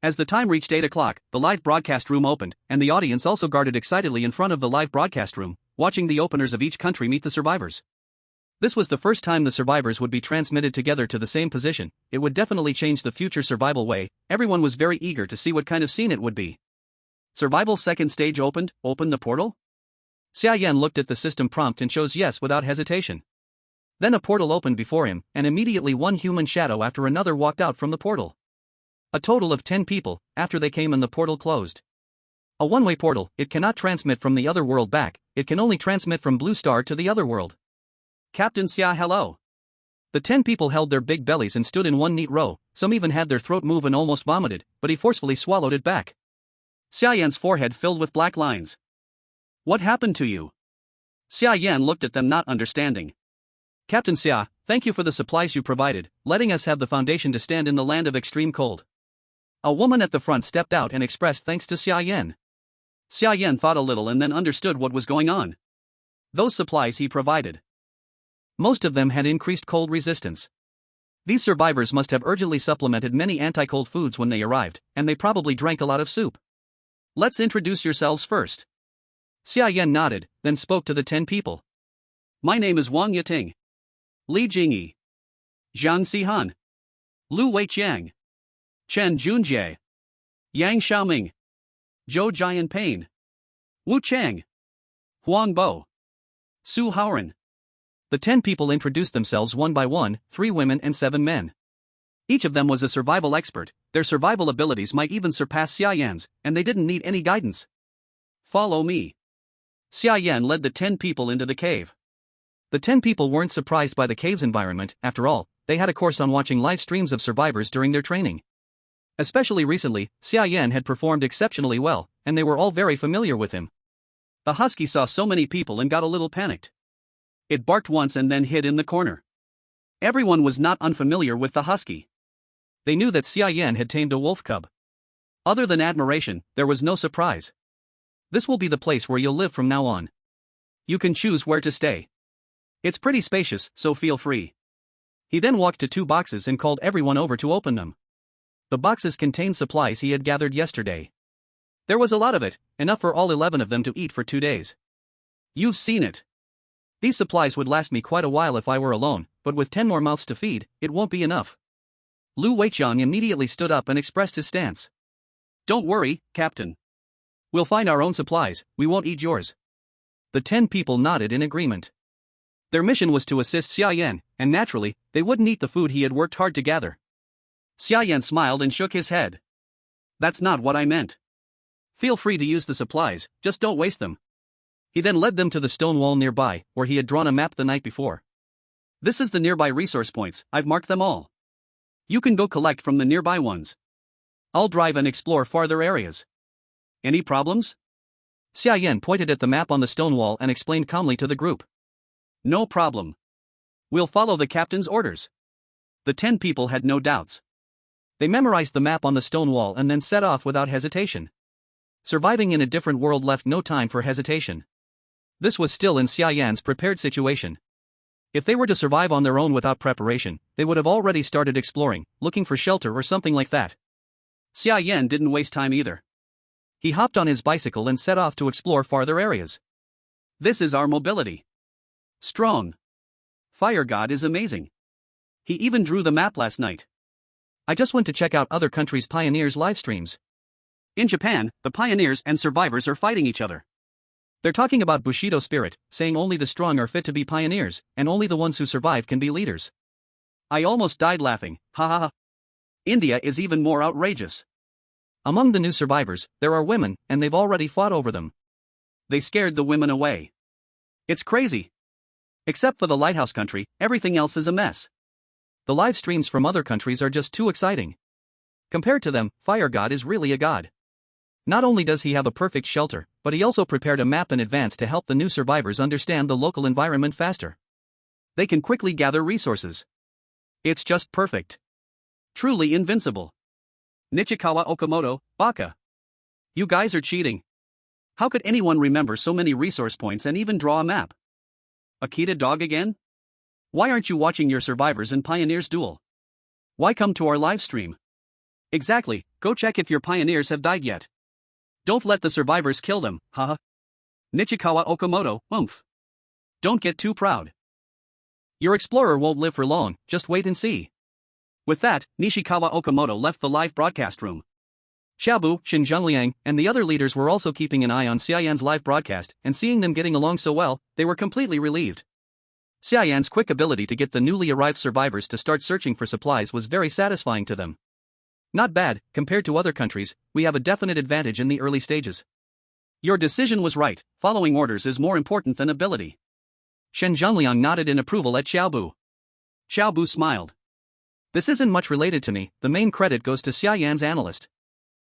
As the time reached 8 o'clock, the live broadcast room opened, and the audience also guarded excitedly in front of the live broadcast room, watching the openers of each country meet the survivors. This was the first time the survivors would be transmitted together to the same position. It would definitely change the future survival way. Everyone was very eager to see what kind of scene it would be. Survival second stage opened. Open the portal? Xia Yan looked at the system prompt and chose yes without hesitation. Then a portal opened before him, and immediately one human shadow after another walked out from the portal. A total of 10 people. After they came in, the portal closed. A one-way portal. It cannot transmit from the other world back. It can only transmit from Blue Star to the other world. "Captain Xia, hello." The 10 people held their big bellies and stood in one neat row. Some even had their throat move and almost vomited, but he forcefully swallowed it back. Xia Yan's forehead filled with black lines. "What happened to you?" Xia Yan looked at them not understanding. "Captain Xia, thank you for the supplies you provided, letting us have the foundation to stand in the land of extreme cold." A woman at the front stepped out and expressed thanks to Xia Yan. Xia Yan thought a little and then understood what was going on. Those supplies he provided. Most of them had increased cold resistance. These survivors must have urgently supplemented many anti-cold foods when they arrived, and they probably drank a lot of soup. "Let's introduce yourselves first." Xia Yan nodded, then spoke to the 10 people. "My name is Wang Yating. Li Jingyi, Zhang Sihan, Lu Weiqiang, Chen Junjie, Yang Xiaoming, Zhou Jianpain, Wu Chang, Huang Bo, Su Haoran." The 10 people introduced themselves one by one, 3 women and 7 men. Each of them was a survival expert. Their survival abilities might even surpass Xia Yan's, and they didn't need any guidance. "Follow me." Xia Yan led the 10 people into the cave. The 10 people weren't surprised by the cave's environment. After all, they had a course on watching live streams of survivors during their training. Especially recently, Xia Yan had performed exceptionally well, and they were all very familiar with him. The husky saw so many people and got a little panicked. It barked once and then hid in the corner. Everyone was not unfamiliar with the husky. They knew that Xia Yan had tamed a wolf cub. Other than admiration, there was no surprise. "This will be the place where you'll live from now on. You can choose where to stay. It's pretty spacious, so feel free." He then walked to 2 boxes and called everyone over to open them. The boxes contained supplies he had gathered yesterday. There was a lot of it, enough for all 11 of them to eat for 2 days. "You've seen it. These supplies would last me quite a while if I were alone, but with 10 more mouths to feed, it won't be enough." Lu Weiqiang immediately stood up and expressed his stance. "Don't worry, Captain. We'll find our own supplies, we won't eat yours." The 10 people nodded in agreement. Their mission was to assist Xia Yan, and naturally, they wouldn't eat the food he had worked hard to gather. Xia Yan smiled and shook his head. "That's not what I meant. Feel free to use the supplies, just don't waste them." He then led them to the stone wall nearby, where he had drawn a map the night before. "This is the nearby resource points, I've marked them all. You can go collect from the nearby ones. I'll drive and explore farther areas. Any problems?" Xia Yan pointed at the map on the stone wall and explained calmly to the group. "No problem. We'll follow the captain's orders." The 10 people had no doubts. They memorized the map on the stone wall and then set off without hesitation. Surviving in a different world left no time for hesitation. This was still in Xia Yan's prepared situation. If they were to survive on their own without preparation, they would have already started exploring, looking for shelter or something like that. Xia Yan didn't waste time either. He hopped on his bicycle and set off to explore farther areas. This is our mobility. Strong. Fire God is amazing. He even drew the map last night. I just went to check out other countries' pioneers' live streams. In Japan, the pioneers and survivors are fighting each other. They're talking about Bushido spirit, saying only the strong are fit to be pioneers, and only the ones who survive can be leaders. I almost died laughing, ha ha ha. India is even more outrageous. Among the new survivors, there are women, and they've already fought over them. They scared the women away. It's crazy. Except for the lighthouse country, everything else is a mess. The live streams from other countries are just too exciting. Compared to them, Fire God is really a god. Not only does he have a perfect shelter, but he also prepared a map in advance to help the new survivors understand the local environment faster. They can quickly gather resources. It's just perfect. Truly invincible. Nichikawa Okamoto, Baka. You guys are cheating. How could anyone remember so many resource points and even draw a map? Akita dog again? Why aren't you watching your survivors and pioneers duel? Why come to our live stream? Exactly, go check if your pioneers have died yet. Don't let the survivors kill them, haha. Nichikawa Okamoto, oomph. Don't get too proud. Your explorer won't live for long, just wait and see. With that, Nishikawa Okamoto left the live broadcast room. Xiaobu, Xin Zhengliang, and the other leaders were also keeping an eye on Xia Yan's live broadcast, and seeing them getting along so well, they were completely relieved. Xia Yan's quick ability to get the newly arrived survivors to start searching for supplies was very satisfying to them. Not bad, compared to other countries, we have a definite advantage in the early stages. Your decision was right, following orders is more important than ability. Shen Zhengliang nodded in approval at Xiaobu. Xiaobu smiled. This isn't much related to me, the main credit goes to Xia Yan's analyst.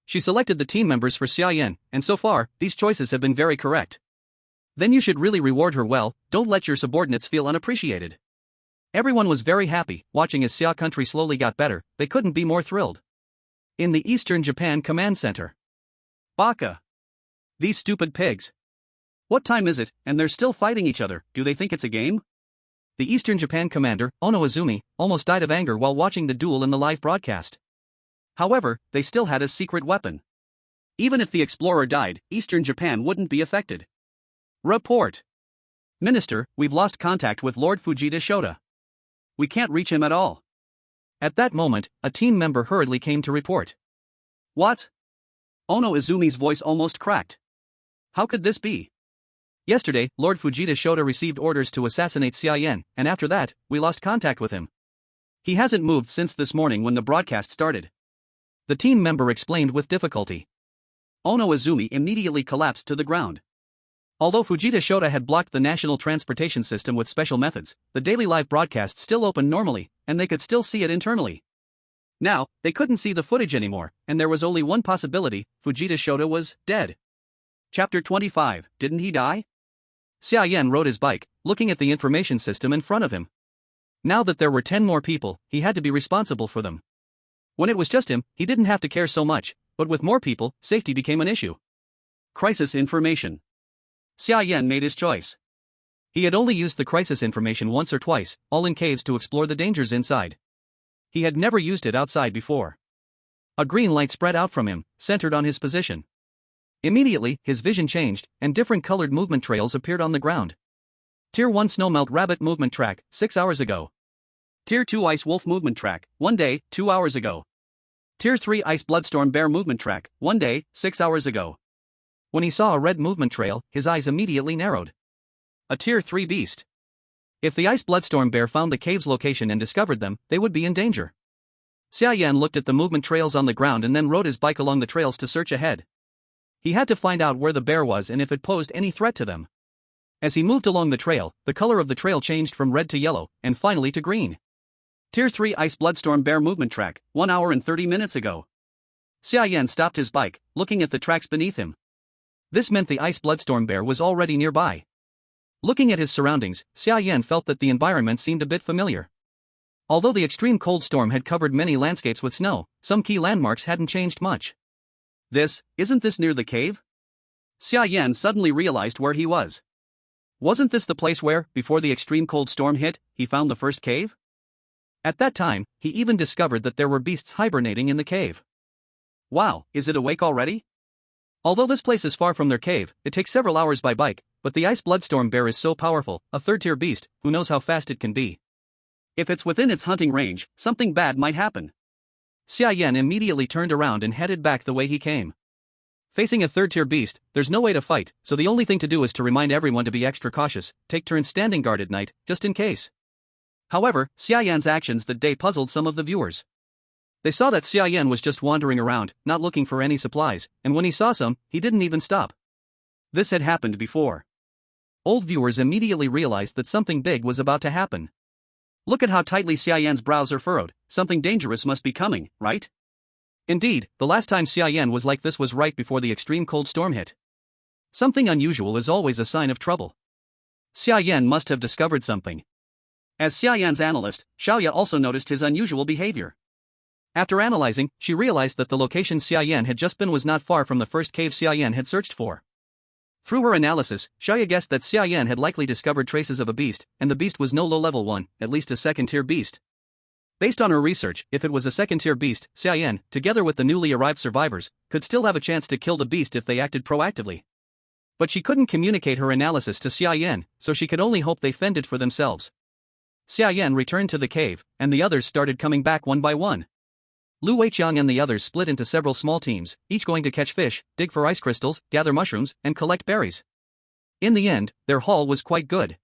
She selected the team members for Xia Yan, and so far, these choices have been very correct. Then you should really reward her well, don't let your subordinates feel unappreciated. Everyone was very happy, watching as Xia Country slowly got better, they couldn't be more thrilled. In the Eastern Japan Command Center. Baka. These stupid pigs. What time is it, and they're still fighting each other, do they think it's a game? The Eastern Japan commander, Ono Izumi, almost died of anger while watching the duel in the live broadcast. However, they still had a secret weapon. Even if the explorer died, Eastern Japan wouldn't be affected. Report. Minister, we've lost contact with Lord Fujita Shota. We can't reach him at all. At that moment, a team member hurriedly came to report. What? Ono Izumi's voice almost cracked. How could this be? Yesterday, Lord Fujita Shota received orders to assassinate Xia Yan, and after that, we lost contact with him. He hasn't moved since this morning when the broadcast started. The team member explained with difficulty. Ono Izumi immediately collapsed to the ground. Although Fujita Shota had blocked the national transportation system with special methods, the daily live broadcast still opened normally, and they could still see it internally. Now, they couldn't see the footage anymore, and there was only one possibility: Fujita Shota was dead. Chapter 25, Didn't he die? Xia Yan rode his bike, looking at the information system in front of him. Now that there were 10 more people, he had to be responsible for them. When it was just him, he didn't have to care so much, but with more people, safety became an issue. Crisis information. Xia Yan made his choice. He had only used the crisis information once or twice, all in caves to explore the dangers inside. He had never used it outside before. A green light spread out from him, centered on his position. Immediately, his vision changed, and different colored movement trails appeared on the ground. Tier 1 Snowmelt Rabbit movement track, 6 hours ago. Tier 2 Ice Wolf movement track, 1 day, 2 hours ago. Tier 3 Ice Bloodstorm Bear movement track, 1 day, 6 hours ago. When he saw a red movement trail, his eyes immediately narrowed. A Tier 3 beast. If the Ice Bloodstorm Bear found the cave's location and discovered them, they would be in danger. Xia Yan looked at the movement trails on the ground and then rode his bike along the trails to search ahead. He had to find out where the bear was and if it posed any threat to them. As he moved along the trail, the color of the trail changed from red to yellow, and finally to green. Tier 3 Ice Bloodstorm Bear movement track, 1 hour and 30 minutes ago. Xia Yan stopped his bike, looking at the tracks beneath him. This meant the Ice Bloodstorm Bear was already nearby. Looking at his surroundings, Xia Yan felt that the environment seemed a bit familiar. Although the extreme cold storm had covered many landscapes with snow, some key landmarks hadn't changed much. Isn't this near the cave? Xia Yan suddenly realized where he was. Wasn't this the place where, before the extreme cold storm hit, he found the first cave? At that time, he even discovered that there were beasts hibernating in the cave. Wow, is it awake already? Although this place is far from their cave, it takes several hours by bike, but the ice bloodstorm bear is so powerful, a third-tier beast, who knows how fast it can be. If it's within its hunting range, something bad might happen. Xia Yan immediately turned around and headed back the way he came. Facing a third-tier beast, there's no way to fight, so the only thing to do is to remind everyone to be extra cautious, take turns standing guard at night, just in case. However, Xia Yan's actions that day puzzled some of the viewers. They saw that Xia Yan was just wandering around, not looking for any supplies, and when he saw some, he didn't even stop. This had happened before. Old viewers immediately realized that something big was about to happen. Look at how tightly Xia Yan's brows are furrowed, something dangerous must be coming, right? Indeed, the last time Xia Yan was like this was right before the extreme cold storm hit. Something unusual is always a sign of trouble. Xia Yan must have discovered something. As Xia Yan's analyst, Xiaoya also noticed his unusual behavior. After analyzing, she realized that the location Xia Yan had just been was not far from the first cave Xia Yan had searched for. Through her analysis, Xiaoya guessed that Xia Yan had likely discovered traces of a beast, and the beast was no low-level one, at least a second-tier beast. Based on her research, if it was a second-tier beast, Xia Yan, together with the newly arrived survivors, could still have a chance to kill the beast if they acted proactively. But she couldn't communicate her analysis to Xia Yan, so she could only hope they fended for themselves. Xia Yan returned to the cave, and the others started coming back one by one. Lu Weiqiang and the others split into several small teams, each going to catch fish, dig for ice crystals, gather mushrooms, and collect berries. In the end, their haul was quite good.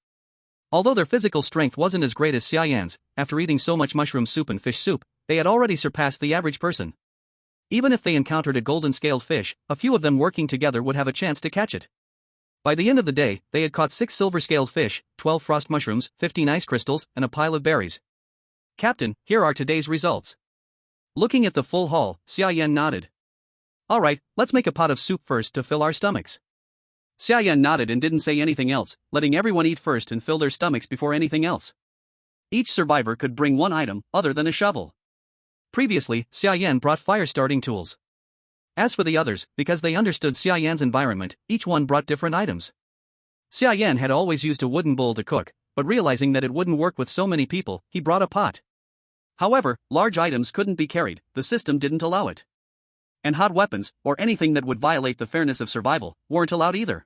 Although their physical strength wasn't as great as Xia Yan's, after eating so much mushroom soup and fish soup, they had already surpassed the average person. Even if they encountered a golden-scaled fish, a few of them working together would have a chance to catch it. By the end of the day, they had caught 6 silver-scaled fish, 12 frost mushrooms, 15 ice crystals, and a pile of berries. Captain, here are today's results. Looking at the full haul, Xia Yan nodded. Alright, let's make a pot of soup first to fill our stomachs. Xia Yan nodded and didn't say anything else, letting everyone eat first and fill their stomachs before anything else. Each survivor could bring one item, other than a shovel. Previously, Xia Yan brought fire-starting tools. As for the others, because they understood Xia Yan's environment, each one brought different items. Xia Yan had always used a wooden bowl to cook, but realizing that it wouldn't work with so many people, he brought a pot. However, large items couldn't be carried, the system didn't allow it. And hot weapons, or anything that would violate the fairness of survival, weren't allowed either.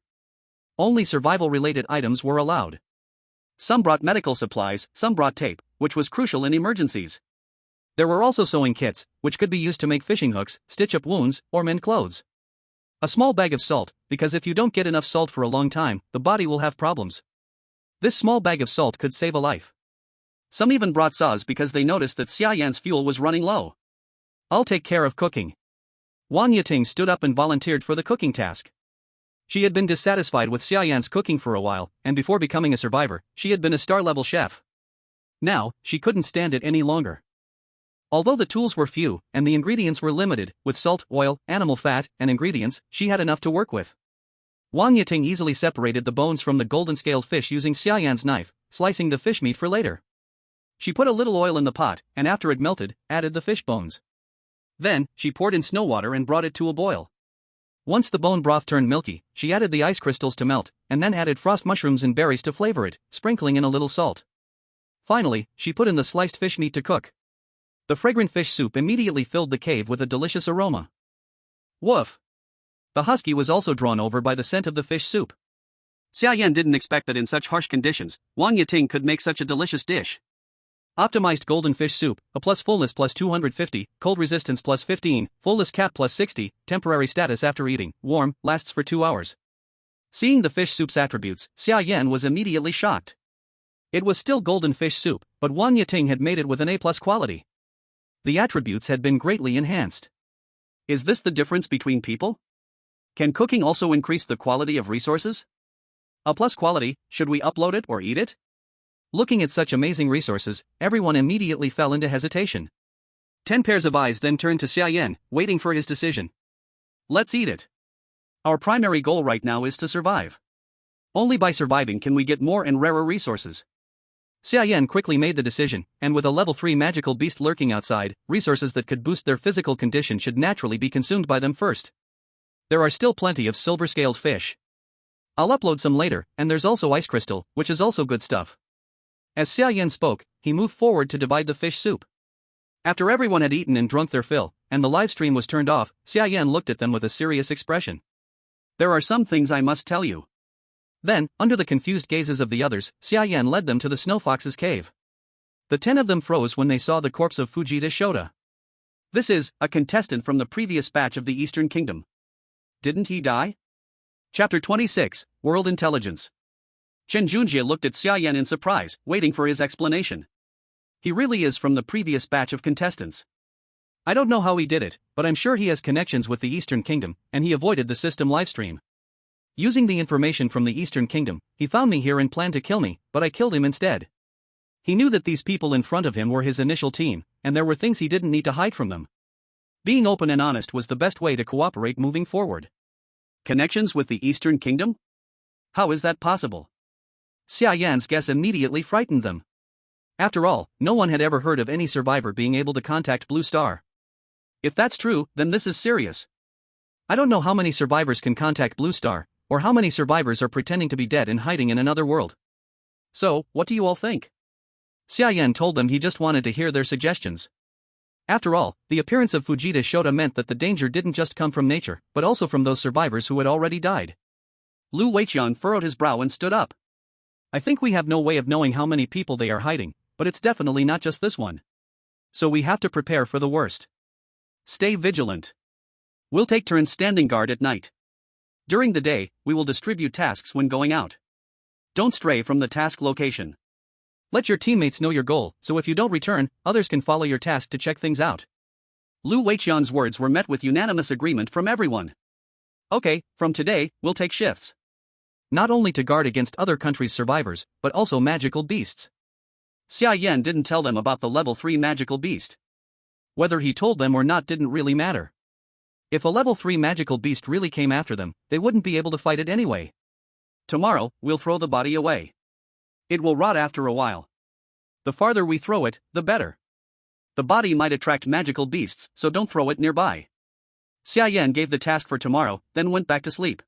Only survival-related items were allowed. Some brought medical supplies, some brought tape, which was crucial in emergencies. There were also sewing kits, which could be used to make fishing hooks, stitch up wounds, or mend clothes. A small bag of salt, because if you don't get enough salt for a long time, the body will have problems. This small bag of salt could save a life. Some even brought saws because they noticed that Xia Yan's fuel was running low. I'll take care of cooking. Wang Yiting stood up and volunteered for the cooking task. She had been dissatisfied with Xia Yan's cooking for a while, and before becoming a survivor, she had been a star-level chef. Now, she couldn't stand it any longer. Although the tools were few, and the ingredients were limited, with salt, oil, animal fat, and ingredients, she had enough to work with. Wang Yiting easily separated the bones from the golden-scaled fish using Xia Yan's knife, slicing the fish meat for later. She put a little oil in the pot, and after it melted, added the fish bones. Then, she poured in snow water and brought it to a boil. Once the bone broth turned milky, she added the ice crystals to melt, and then added frost mushrooms and berries to flavor it, sprinkling in a little salt. Finally, she put in the sliced fish meat to cook. The fragrant fish soup immediately filled the cave with a delicious aroma. Woof! The husky was also drawn over by the scent of the fish soup. Xia Yan didn't expect that in such harsh conditions, Wang Yiting could make such a delicious dish. Optimized golden fish soup, a plus fullness plus 250, cold resistance plus 15, fullness cap plus 60, temporary status after eating, warm, lasts for 2 hours. Seeing the fish soup's attributes, Xia Yan was immediately shocked. It was still golden fish soup, but Wang Yiting had made it with an A+ quality. The attributes had been greatly enhanced. Is this the difference between people? Can cooking also increase the quality of resources? A plus quality, should we upload it or eat it? Looking at such amazing resources, everyone immediately fell into hesitation. 10 pairs of eyes then turned to Xia Yan, waiting for his decision. Let's eat it. Our primary goal right now is to survive. Only by surviving can we get more and rarer resources. Xia Yan quickly made the decision, and with a level 3 magical beast lurking outside, resources that could boost their physical condition should naturally be consumed by them first. There are still plenty of silver-scaled fish. I'll upload some later, and there's also ice crystal, which is also good stuff. As Xia Yan spoke, he moved forward to divide the fish soup. After everyone had eaten and drunk their fill, and the live stream was turned off, Xia Yan looked at them with a serious expression. There are some things I must tell you. Then, under the confused gazes of the others, Xia Yan led them to the Snow Fox's cave. The 10 of them froze when they saw the corpse of Fujita Shota. This is a contestant from the previous batch of the Eastern Kingdom. Didn't he die? Chapter 26, World Intelligence. Chen Junjie looked at Xia Yan in surprise, waiting for his explanation. He really is from the previous batch of contestants. I don't know how he did it, but I'm sure he has connections with the Eastern Kingdom, and he avoided the system livestream. Using the information from the Eastern Kingdom, he found me here and planned to kill me, but I killed him instead. He knew that these people in front of him were his initial team, and there were things he didn't need to hide from them. Being open and honest was the best way to cooperate moving forward. Connections with the Eastern Kingdom? How is that possible? Xia Yan's guess immediately frightened them. After all, no one had ever heard of any survivor being able to contact Blue Star. If that's true, then this is serious. I don't know how many survivors can contact Blue Star, or how many survivors are pretending to be dead and hiding in another world. So, what do you all think? Xia Yan told them he just wanted to hear their suggestions. After all, the appearance of Fujita Shota meant that the danger didn't just come from nature, but also from those survivors who had already died. Lu Weiqian furrowed his brow and stood up. I think we have no way of knowing how many people they are hiding, but it's definitely not just this one. So we have to prepare for the worst. Stay vigilant. We'll take turns standing guard at night. During the day, we will distribute tasks when going out. Don't stray from the task location. Let your teammates know your goal, so if you don't return, others can follow your task to check things out. Lu Weiqian's words were met with unanimous agreement from everyone. Okay, from today, we'll take shifts. Not only to guard against other countries' survivors, but also magical beasts. Xia Yan didn't tell them about the level 3 magical beast. Whether he told them or not didn't really matter. If a level 3 magical beast really came after them, they wouldn't be able to fight it anyway. Tomorrow, we'll throw the body away. It will rot after a while. The farther we throw it, the better. The body might attract magical beasts, so don't throw it nearby. Xia Yan gave the task for tomorrow, then went back to sleep.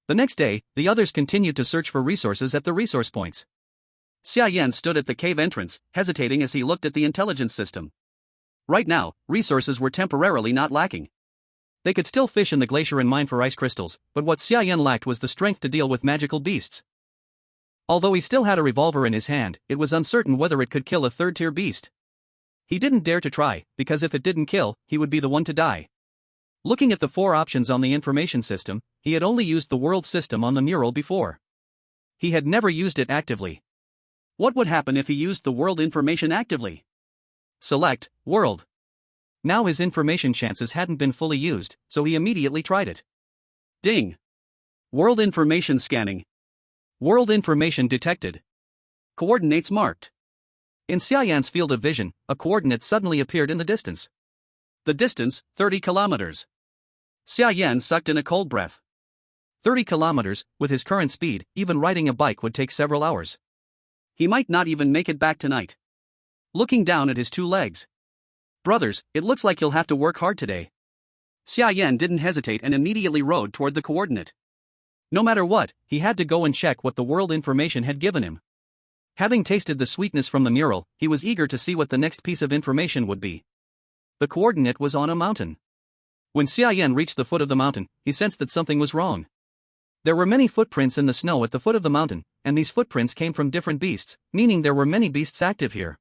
The next day, the others continued to search for resources at the resource points. Xia Yan stood at the cave entrance, hesitating as he looked at the intelligence system. Right now, resources were temporarily not lacking. They could still fish in the glacier and mine for ice crystals, but what Xia Yan lacked was the strength to deal with magical beasts. Although he still had a revolver in his hand, it was uncertain whether it could kill a third-tier beast. He didn't dare to try, because if it didn't kill, he would be the one to die. Looking at the 4 options on the information system, he had only used the world system on the mural before. He had never used it actively. What would happen if he used the world information actively? Select, world. Now his information chances hadn't been fully used, so he immediately tried it. Ding. World information scanning. World information detected. Coordinates marked. In Xia Yan's field of vision, a coordinate suddenly appeared in the distance. The distance, 30 kilometers. Xia Yan sucked in a cold breath. 30 kilometers, with his current speed, even riding a bike would take several hours. He might not even make it back tonight. Looking down at his 2 legs. Brothers, it looks like you'll have to work hard today. Xia Yan didn't hesitate and immediately rode toward the coordinate. No matter what, he had to go and check what the world information had given him. Having tasted the sweetness from the mural, he was eager to see what the next piece of information would be. The coordinate was on a mountain. When Xia Yan reached the foot of the mountain, he sensed that something was wrong. There were many footprints in the snow at the foot of the mountain, and these footprints came from different beasts, meaning there were many beasts active here.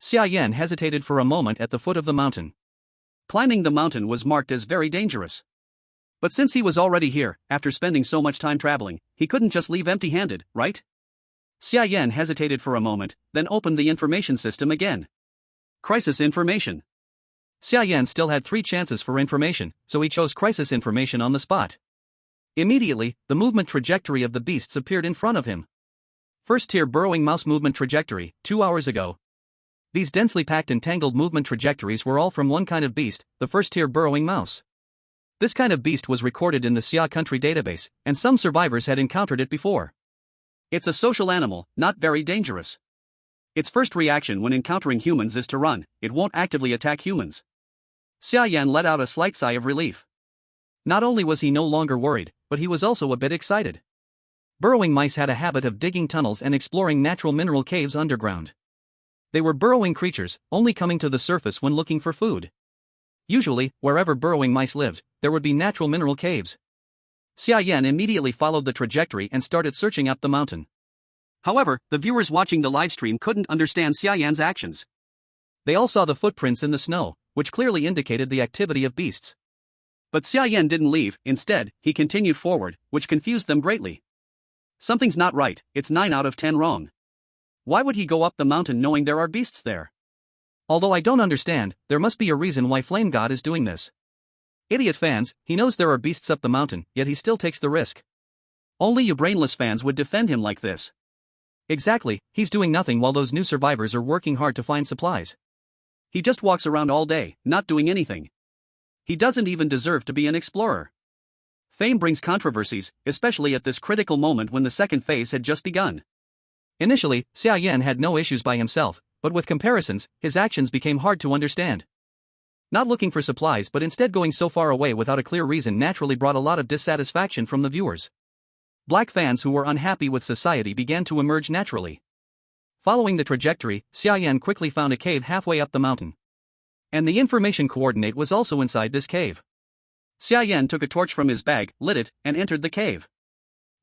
Xia Yan hesitated for a moment at the foot of the mountain. Climbing the mountain was marked as very dangerous. But since he was already here, after spending so much time traveling, he couldn't just leave empty-handed, right? Xia Yan hesitated for a moment, then opened the information system again. Crisis information. Xia Yan still had 3 chances for information, so he chose crisis information on the spot. Immediately, the movement trajectory of the beasts appeared in front of him. First-tier burrowing mouse movement trajectory, 2 hours ago. These densely packed and tangled movement trajectories were all from one kind of beast, the first-tier burrowing mouse. This kind of beast was recorded in the Xia Country database, and some survivors had encountered it before. It's a social animal, not very dangerous. Its first reaction when encountering humans is to run, it won't actively attack humans. Xia Yan let out a slight sigh of relief. Not only was he no longer worried, but he was also a bit excited. Burrowing mice had a habit of digging tunnels and exploring natural mineral caves underground. They were burrowing creatures, only coming to the surface when looking for food. Usually, wherever burrowing mice lived, there would be natural mineral caves. Xia Yan immediately followed the trajectory and started searching up the mountain. However, the viewers watching the livestream couldn't understand Xia Yan's actions. They all saw the footprints in the snow, which clearly indicated the activity of beasts. But Xia Yan didn't leave. Instead, he continued forward, which confused them greatly. Something's not right, it's 9 out of 10 wrong. Why would he go up the mountain knowing there are beasts there? Although I don't understand, there must be a reason why Flame God is doing this. Idiot fans, he knows there are beasts up the mountain, yet he still takes the risk. Only you brainless fans would defend him like this. Exactly, he's doing nothing while those new survivors are working hard to find supplies. He just walks around all day, not doing anything. He doesn't even deserve to be an explorer. Fame brings controversies, especially at this critical moment when the second phase had just begun. Initially, Xia Yan had no issues by himself, but with comparisons, his actions became hard to understand. Not looking for supplies but instead going so far away without a clear reason naturally brought a lot of dissatisfaction from the viewers. Black fans who were unhappy with society began to emerge naturally. Following the trajectory, Xia Yan quickly found a cave halfway up the mountain. And the information coordinate was also inside this cave. Xia Yan took a torch from his bag, lit it, and entered the cave.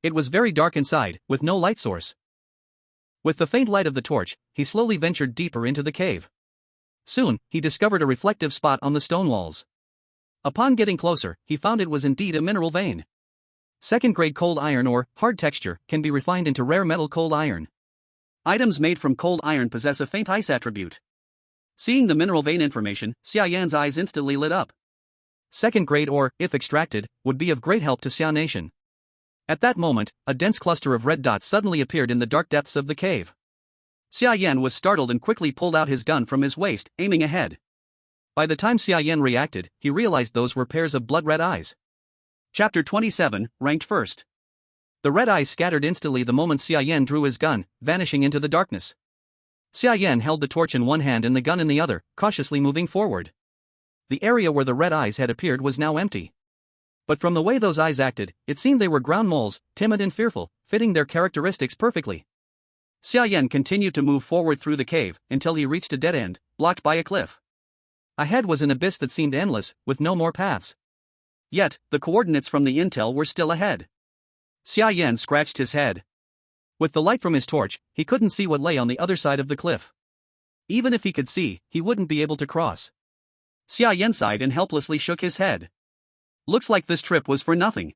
It was very dark inside, with no light source. With the faint light of the torch, he slowly ventured deeper into the cave. Soon, he discovered a reflective spot on the stone walls. Upon getting closer, he found it was indeed a mineral vein. Second-grade cold iron or hard texture can be refined into rare metal cold iron. Items made from cold iron possess a faint ice attribute. Seeing the mineral vein information, Xia Yan's eyes instantly lit up. Second-grade ore, if extracted, would be of great help to Xia Nation. At that moment, a dense cluster of red dots suddenly appeared in the dark depths of the cave. Xia Yan was startled and quickly pulled out his gun from his waist, aiming ahead. By the time Xia Yan reacted, he realized those were pairs of blood-red eyes. Chapter 27, ranked first. The red eyes scattered instantly the moment Xia Yan drew his gun, vanishing into the darkness. Xia Yan held the torch in one hand and the gun in the other, cautiously moving forward. The area where the red eyes had appeared was now empty. But from the way those eyes acted, it seemed they were ground moles, timid and fearful, fitting their characteristics perfectly. Xia Yan continued to move forward through the cave until he reached a dead end, blocked by a cliff. Ahead was an abyss that seemed endless, with no more paths. Yet, the coordinates from the intel were still ahead. Xia Yan scratched his head. With the light from his torch, he couldn't see what lay on the other side of the cliff. Even if he could see, he wouldn't be able to cross. Xia Yan sighed and helplessly shook his head. Looks like this trip was for nothing.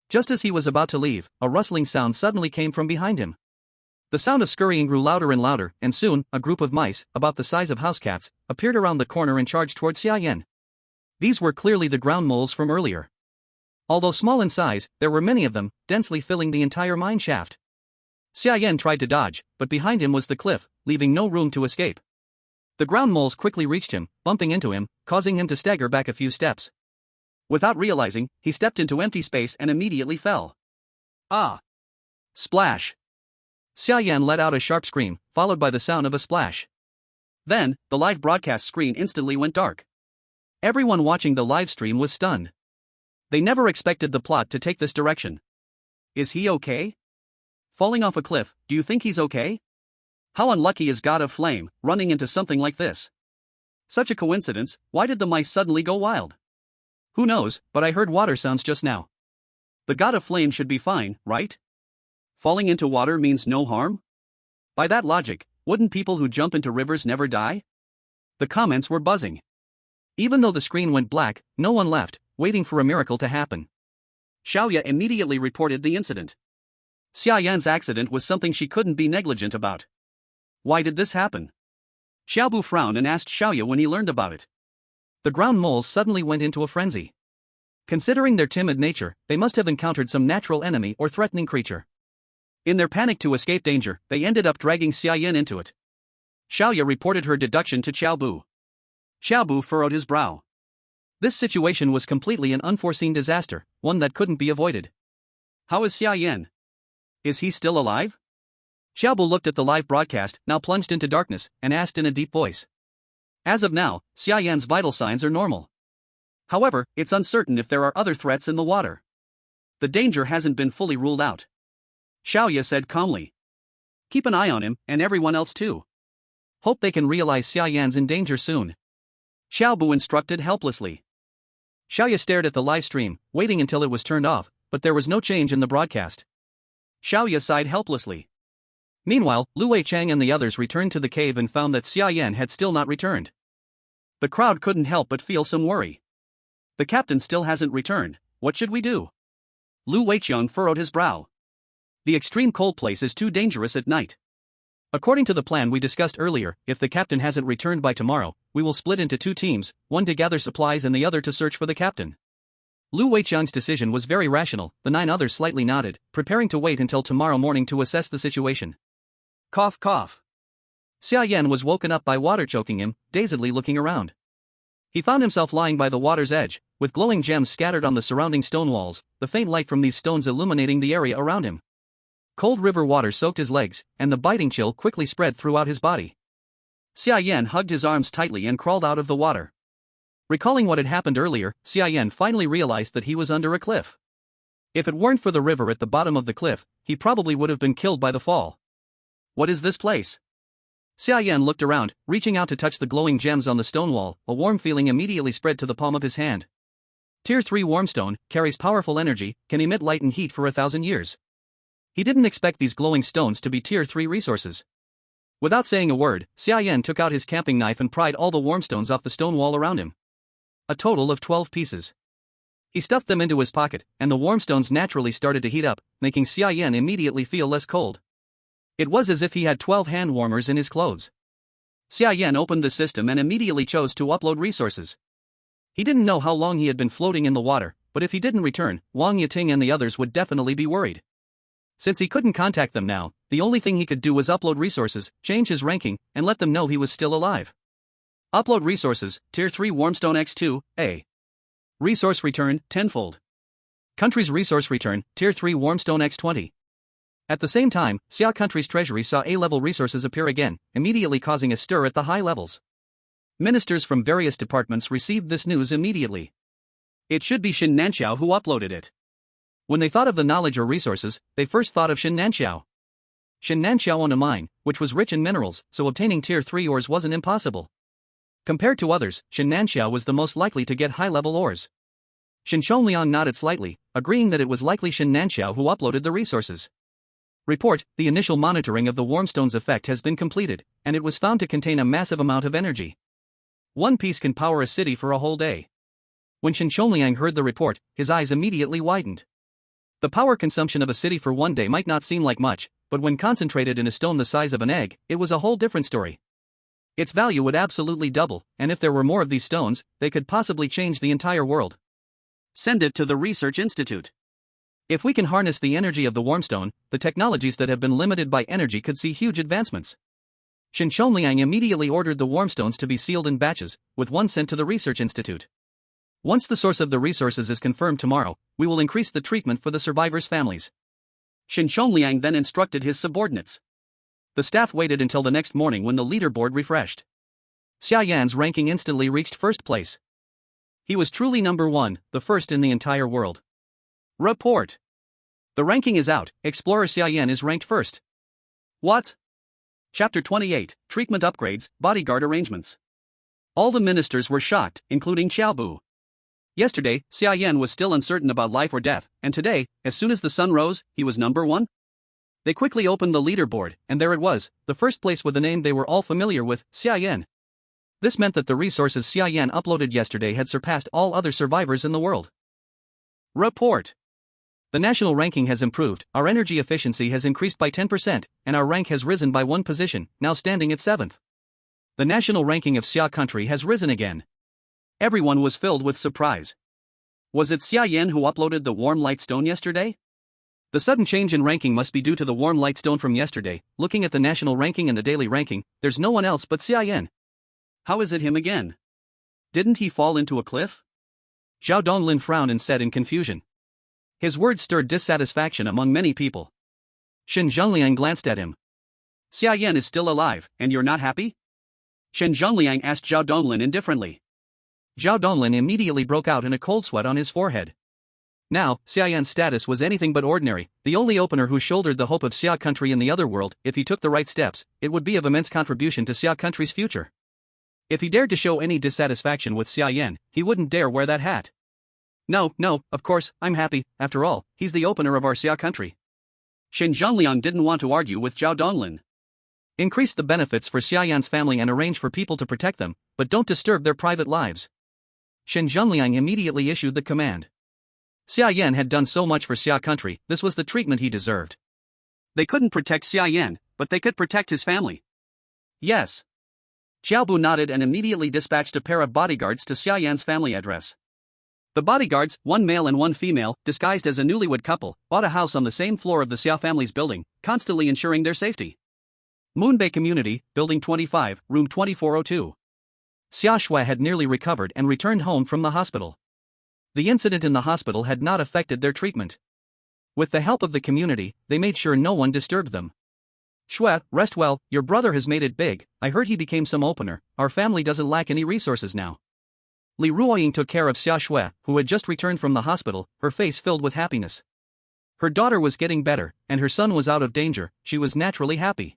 Just as he was about to leave, a rustling sound suddenly came from behind him. The sound of scurrying grew louder and louder, and soon, a group of mice, about the size of house cats, appeared around the corner and charged toward Xia Yan. These were clearly the ground moles from earlier. Although small in size, there were many of them, densely filling the entire mine shaft. Xia Yan tried to dodge, but behind him was the cliff, leaving no room to escape. The ground moles quickly reached him, bumping into him, causing him to stagger back a few steps. Without realizing, he stepped into empty space and immediately fell. Ah! Splash! Xia Yan let out a sharp scream, followed by the sound of a splash. Then, the live broadcast screen instantly went dark. Everyone watching the live stream was stunned. They never expected the plot to take this direction. Is he okay? Falling off a cliff, do you think he's okay? How unlucky is God of Flame, running into something like this? Such a coincidence, why did the mice suddenly go wild? Who knows, but I heard water sounds just now. The God of Flame should be fine, right? Falling into water means no harm? By that logic, wouldn't people who jump into rivers never die? The comments were buzzing. Even though the screen went black, no one left, waiting for a miracle to happen. Xiaoya immediately reported the incident. Xia Yan's accident was something she couldn't be negligent about. Why did this happen? Xiaobu frowned and asked Xiaoya when he learned about it. The ground moles suddenly went into a frenzy. Considering their timid nature, they must have encountered some natural enemy or threatening creature. In their panic to escape danger, they ended up dragging Xia Yan into it. Xiaoya reported her deduction to Xiaobu. Xiaobu furrowed his brow. This situation was completely an unforeseen disaster, one that couldn't be avoided. How is Xia Yan? Is he still alive? Xiaobu looked at the live broadcast, now plunged into darkness, and asked in a deep voice. As of now, Xia Yan's vital signs are normal. However, it's uncertain if there are other threats in the water. The danger hasn't been fully ruled out. Xiaoya said calmly. Keep an eye on him, and everyone else too. Hope they can realize Xia Yan's in danger soon. Xiaobu instructed helplessly. Xiaoya stared at the live stream, waiting until it was turned off, but there was no change in the broadcast. Xiaoya sighed helplessly. Meanwhile, Lu Weichang and the others returned to the cave and found that Xia Yan had still not returned. The crowd couldn't help but feel some worry. The captain still hasn't returned, what should we do? Lu Weichang furrowed his brow. The extreme cold place is too dangerous at night. According to the plan we discussed earlier, if the captain hasn't returned by tomorrow, we will split into 2 teams, one to gather supplies and the other to search for the captain. Lu Weichang's decision was very rational, the 9 others slightly nodded, preparing to wait until tomorrow morning to assess the situation. Cough cough. Xia Yan was woken up by water choking him, dazedly looking around. He found himself lying by the water's edge, with glowing gems scattered on the surrounding stone walls, the faint light from these stones illuminating the area around him. Cold river water soaked his legs, and the biting chill quickly spread throughout his body. Xia Yan hugged his arms tightly and crawled out of the water. Recalling what had happened earlier, Xia Yan finally realized that he was under a cliff. If it weren't for the river at the bottom of the cliff, he probably would have been killed by the fall. What is this place? Xia Yan looked around, reaching out to touch the glowing gems on the stone wall. A warm feeling immediately spread to the palm of his hand. Tier 3 Warmstone, carries powerful energy, can emit light and heat for 1,000 years. He didn't expect these glowing stones to be Tier 3 resources. Without saying a word, Xia Yan took out his camping knife and pried all the warmstones off the stone wall around him. A total of 12 pieces. He stuffed them into his pocket, and the warmstones naturally started to heat up, making Xia Yan immediately feel less cold. It was as if he had 12 hand warmers in his clothes. Xia Yan opened the system and immediately chose to upload resources. He didn't know how long he had been floating in the water, but if he didn't return, Wang Yiting and the others would definitely be worried. Since he couldn't contact them now, the only thing he could do was upload resources, change his ranking, and let them know he was still alive. Upload resources, Tier 3 Warmstone X2, A. Resource return, tenfold. Country's resource return, Tier 3 Warmstone X20. At the same time, Xia Country's treasury saw A-level resources appear again, immediately causing a stir at the high levels. Ministers from various departments received this news immediately. It should be Shin Nanxiao who uploaded it. When they thought of the knowledge or resources, they first thought of Shin Nanxiao. Shin Nanxiao owned a mine, which was rich in minerals, so obtaining Tier 3 ores wasn't impossible. Compared to others, Shin Nanxiao was the most likely to get high-level ores. Shin Shongliang nodded slightly, agreeing that it was likely Shin Nanxiao who uploaded the resources. Report, the initial monitoring of the Warmstone's effect has been completed, and it was found to contain a massive amount of energy. One piece can power a city for a whole day. When Shin Shongliang heard the report, his eyes immediately widened. The power consumption of a city for one day might not seem like much, but when concentrated in a stone the size of an egg, it was a whole different story. Its value would absolutely double, and if there were more of these stones, they could possibly change the entire world. Send it to the Research Institute. If we can harness the energy of the Warmstone, the technologies that have been limited by energy could see huge advancements. Shin Shongliang immediately ordered the Warmstones to be sealed in batches, with one sent to the Research Institute. Once the source of the resources is confirmed tomorrow, we will increase the treatment for the survivors' families. Shin Shongliang then instructed his subordinates. The staff waited until the next morning when the leaderboard refreshed. Xia Yan's ranking instantly reached first place. He was truly number 1, the first in the entire world. Report. The ranking is out, Explorer Xia Yan is ranked first. What? Chapter 28, Treatment Upgrades, Bodyguard Arrangements. All the ministers were shocked, including Xiaobu. Yesterday, Xia Yan was still uncertain about life or death, and today, as soon as the sun rose, he was number 1? They quickly opened the leaderboard, and there it was, the first place with a name they were all familiar with, Xia Yan. This meant that the resources Xia Yan uploaded yesterday had surpassed all other survivors in the world. Report. The national ranking has improved, our energy efficiency has increased by 10%, and our rank has risen by 1 position, now standing at 7th. The national ranking of Xia Country has risen again. Everyone was filled with surprise. Was it Xia Yan who uploaded the warm light stone yesterday? The sudden change in ranking must be due to the warm light stone from yesterday. Looking at the national ranking and the daily ranking, there's no one else but Xia Yan. How is it him again? Didn't he fall into a cliff? Zhao Donglin frowned and said in confusion. His words stirred dissatisfaction among many people. Shin Zhengliang glanced at him. Xia Yan is still alive, and you're not happy? Shin Zhengliang asked Zhao Donglin indifferently. Zhao Donglin immediately broke out in a cold sweat on his forehead. Now, Xia Yan's status was anything but ordinary, the only opener who shouldered the hope of Xia Country in the other world. If he took the right steps, it would be of immense contribution to Xia Country's future. If he dared to show any dissatisfaction with Xia Yan, he wouldn't dare wear that hat. No, of course, I'm happy. After all, he's the opener of our Xia Country. Shen Zhongliang didn't want to argue with Zhao Donglin. Increase the benefits for Xia Yan's family and arrange for people to protect them, but don't disturb their private lives. Shen Zhongliang immediately issued the command. Xia Yan had done so much for Xia Country, this was the treatment he deserved. They couldn't protect Xia Yan, but they could protect his family. Yes. Xiaobu nodded and immediately dispatched a pair of bodyguards to Xia Yan's family address. The bodyguards, one male and one female, disguised as a newlywed couple, bought a house on the same floor of the Xia family's building, constantly ensuring their safety. Moonbay Community, Building 25, Room 2402. Xia Shui had nearly recovered and returned home from the hospital. The incident in the hospital had not affected their treatment. With the help of the community, they made sure no one disturbed them. Shui, rest well, your brother has made it big. I heard he became some opener. Our family doesn't lack any resources now. Li Ruoying took care of Xia Shui, who had just returned from the hospital, her face filled with happiness. Her daughter was getting better, and her son was out of danger. She was naturally happy.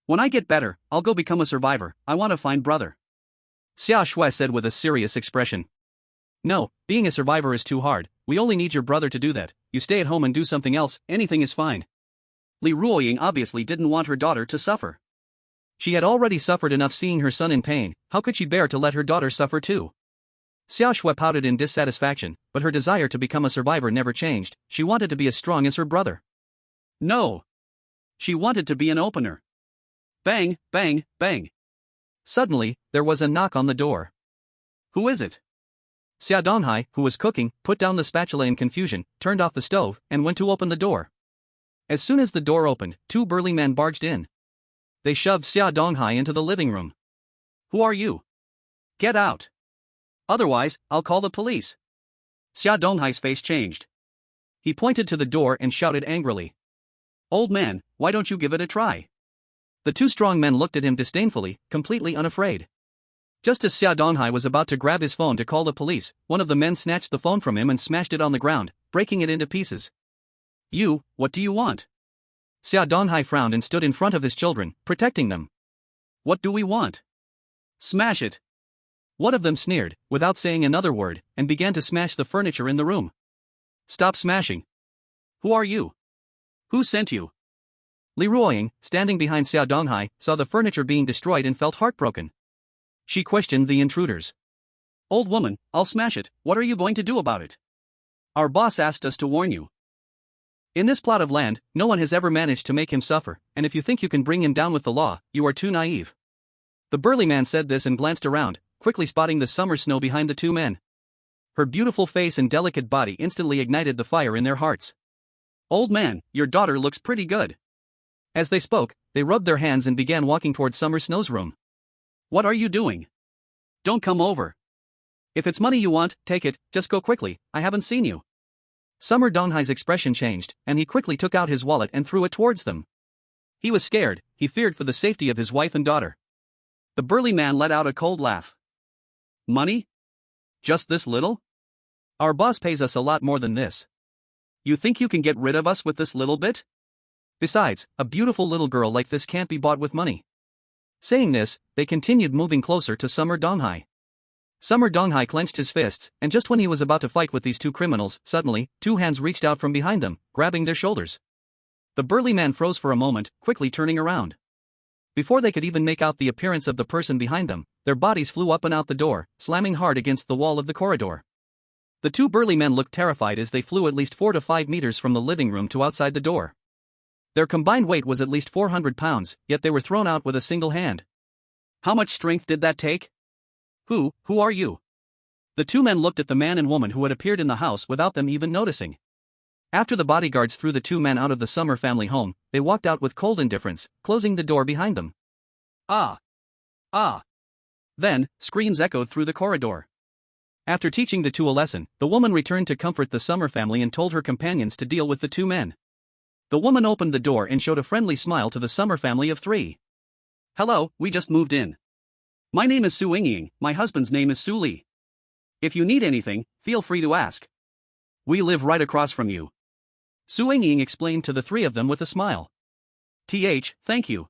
When I get better, I'll go become a survivor. I want to find brother. Xia Shui said with a serious expression. No, being a survivor is too hard. We only need your brother to do that. You stay at home and do something else, anything is fine. Li Ruoying obviously didn't want her daughter to suffer. She had already suffered enough seeing her son in pain, how could she bear to let her daughter suffer too? Xia Shui pouted in dissatisfaction, but her desire to become a survivor never changed. She wanted to be as strong as her brother. No. She wanted to be an opener. Bang, bang, bang. Suddenly, there was a knock on the door. Who is it? Xia Donghai, who was cooking, put down the spatula in confusion, turned off the stove, and went to open the door. As soon as the door opened, two burly men barged in. They shoved Xia Donghai into the living room. Who are you? Get out. Otherwise, I'll call the police. Xia Donghai's face changed. He pointed to the door and shouted angrily. Old man, why don't you give it a try? The two strong men looked at him disdainfully, completely unafraid. Just as Xia Donghai was about to grab his phone to call the police, one of the men snatched the phone from him and smashed it on the ground, breaking it into pieces. You, what do you want? Xia Donghai frowned and stood in front of his children, protecting them. What do we want? Smash it. One of them sneered, without saying another word, and began to smash the furniture in the room. Stop smashing. Who are you? Who sent you? Li Ruoying, standing behind Xia Donghai, saw the furniture being destroyed and felt heartbroken. She questioned the intruders. Old woman, I'll smash it. What are you going to do about it? Our boss asked us to warn you. In this plot of land, no one has ever managed to make him suffer, and if you think you can bring him down with the law, you are too naive. The burly man said this and glanced around, quickly spotting the summer snow behind the two men. Her beautiful face and delicate body instantly ignited the fire in their hearts. Old man, your daughter looks pretty good. As they spoke, they rubbed their hands and began walking toward Summer Snow's room. What are you doing? Don't come over. If it's money you want, take it, just go quickly, I haven't seen you. Summer Donghai's expression changed, and he quickly took out his wallet and threw it towards them. He was scared, he feared for the safety of his wife and daughter. The burly man let out a cold laugh. Money? Just this little? Our boss pays us a lot more than this. You think you can get rid of us with this little bit? Besides, a beautiful little girl like this can't be bought with money. Saying this, they continued moving closer to Summer Donghai. Summer Donghai clenched his fists, and just when he was about to fight with these two criminals, suddenly, two hands reached out from behind them, grabbing their shoulders. The burly man froze for a moment, quickly turning around. Before they could even make out the appearance of the person behind them, their bodies flew up and out the door, slamming hard against the wall of the corridor. The two burly men looked terrified as they flew at least 4 to 5 meters from the living room to outside the door. Their combined weight was at least 400 pounds, yet they were thrown out with a single hand. How much strength did that take? Who are you? The two men looked at the man and woman who had appeared in the house without them even noticing. After the bodyguards threw the two men out of the Summer family home, they walked out with cold indifference, closing the door behind them. Ah! Then, screams echoed through the corridor. After teaching the two a lesson, the woman returned to comfort the Summer family and told her companions to deal with the two men. The woman opened the door and showed a friendly smile to the Summer family of 3. Hello, we just moved in. My name is Su Yingying, my husband's name is Su Li. If you need anything, feel free to ask. We live right across from you. Su Ying explained to the three of them with a smile. Thank you.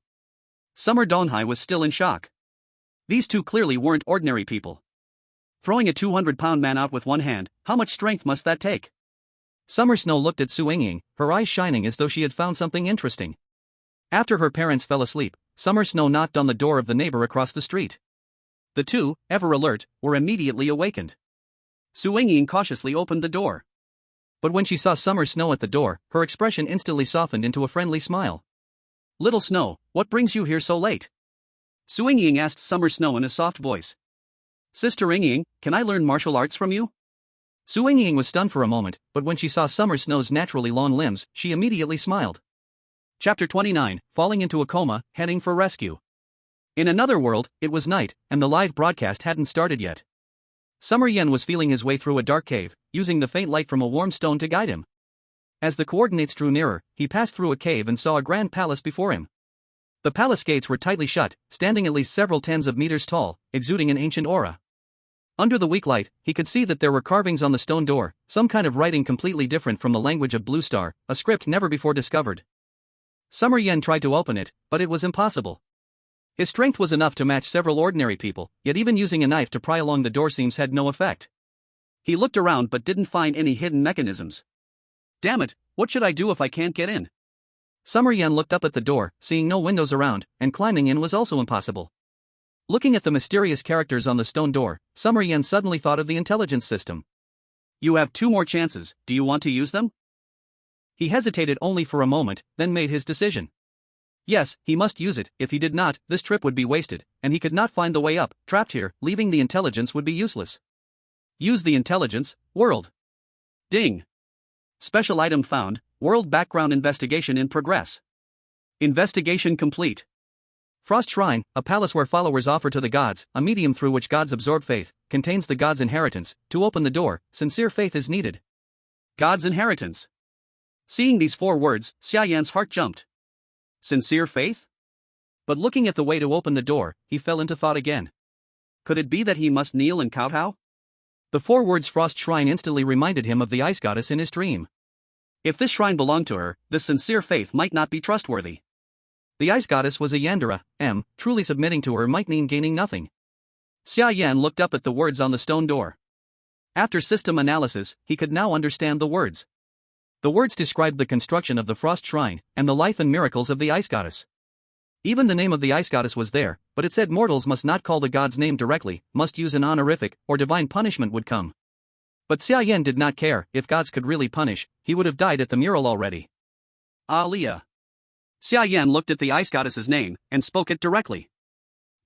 Summer Donghai was still in shock. These two clearly weren't ordinary people. Throwing a 200-pound man out with one hand, how much strength must that take? Summer Snow looked at Su Ying, her eyes shining as though she had found something interesting. After her parents fell asleep, Summer Snow knocked on the door of the neighbor across the street. The two, ever alert, were immediately awakened. Su Ying cautiously opened the door. But when she saw Summer Snow at the door, her expression instantly softened into a friendly smile. Little Snow, what brings you here so late? Su Ying asked Summer Snow in a soft voice. Sister Ying, can I learn martial arts from you? Su Ying was stunned for a moment, but when she saw Summer Snow's naturally long limbs, she immediately smiled. Chapter 29, Falling into a Coma, Heading for Rescue. In another world, it was night, and the live broadcast hadn't started yet. Summer Yan was feeling his way through a dark cave, using the faint light from a warm stone to guide him. As the coordinates drew nearer, he passed through a cave and saw a grand palace before him. The palace gates were tightly shut, standing at least several tens of meters tall, exuding an ancient aura. Under the weak light, he could see that there were carvings on the stone door, some kind of writing completely different from the language of Blue Star, a script never before discovered. Summer Yan tried to open it, but it was impossible. His strength was enough to match several ordinary people, yet even using a knife to pry along the door seams had no effect. He looked around but didn't find any hidden mechanisms. Damn it, what should I do if I can't get in? Summer Yan looked up at the door, seeing no windows around, and climbing in was also impossible. Looking at the mysterious characters on the stone door, Summer Yan suddenly thought of the intelligence system. You have 2 more chances, do you want to use them? He hesitated only for a moment, then made his decision. Yes, he must use it. If he did not, this trip would be wasted, and he could not find the way up. Trapped here, leaving the intelligence would be useless. Use the intelligence, world. Ding. Special item found, world background investigation in progress. Investigation complete. Frost Shrine, a palace where followers offer to the gods, a medium through which gods absorb faith, contains the god's inheritance. To open the door, sincere faith is needed. God's inheritance. Seeing these 4 words, Xia Yan's heart jumped. Sincere faith? But looking at the way to open the door, he fell into thought again. Could it be that he must kneel and kowtow? The 4 words Frost Shrine instantly reminded him of the ice goddess in his dream. If this shrine belonged to her, this sincere faith might not be trustworthy. The ice goddess was a Yandere, truly submitting to her might mean gaining nothing. Xia Yan looked up at the words on the stone door. After system analysis, he could now understand the words. The words described the construction of the Frost Shrine, and the life and miracles of the ice goddess. Even the name of the ice goddess was there, but it said mortals must not call the god's name directly, must use an honorific, or divine punishment would come. But Xia Yan did not care. If gods could really punish, he would have died at the mural already. Aaliyah. Xia Yan looked at the ice goddess's name, and spoke it directly.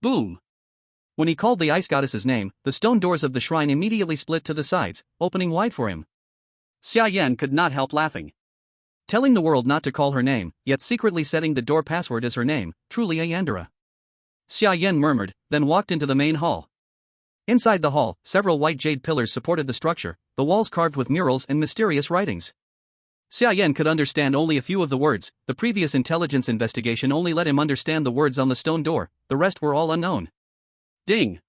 Boom. When he called the ice goddess's name, the stone doors of the shrine immediately split to the sides, opening wide for him. Xia Yan could not help laughing. Telling the world not to call her name, yet secretly setting the door password as her name, truly a Yandere. Xia Yan murmured, then walked into the main hall. Inside the hall, several white jade pillars supported the structure, the walls carved with murals and mysterious writings. Xia Yan could understand only a few of the words. The previous intelligence investigation only let him understand the words on the stone door, the rest were all unknown. Ding.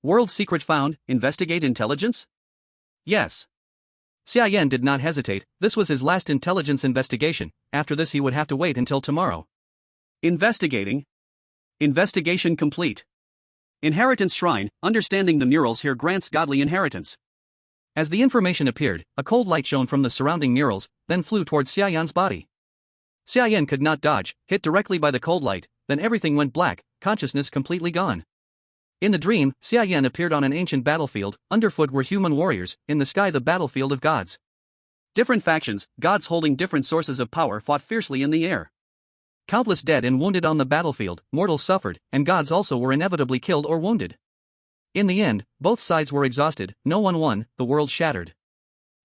World secret found, investigate intelligence? Yes. Xia Yan did not hesitate. This was his last intelligence investigation. After this he would have to wait until tomorrow. Investigating. Investigation complete. Inheritance Shrine, understanding the murals here grants godly inheritance. As the information appeared, a cold light shone from the surrounding murals, then flew towards Xia Yan's body. Xia Yan could not dodge, hit directly by the cold light, then everything went black, consciousness completely gone. In the dream, Xia Yan appeared on an ancient battlefield. Underfoot were human warriors, in the sky the battlefield of gods. Different factions, gods holding different sources of power, fought fiercely in the air. Countless dead and wounded on the battlefield, mortals suffered, and gods also were inevitably killed or wounded. In the end, both sides were exhausted, no one won, the world shattered.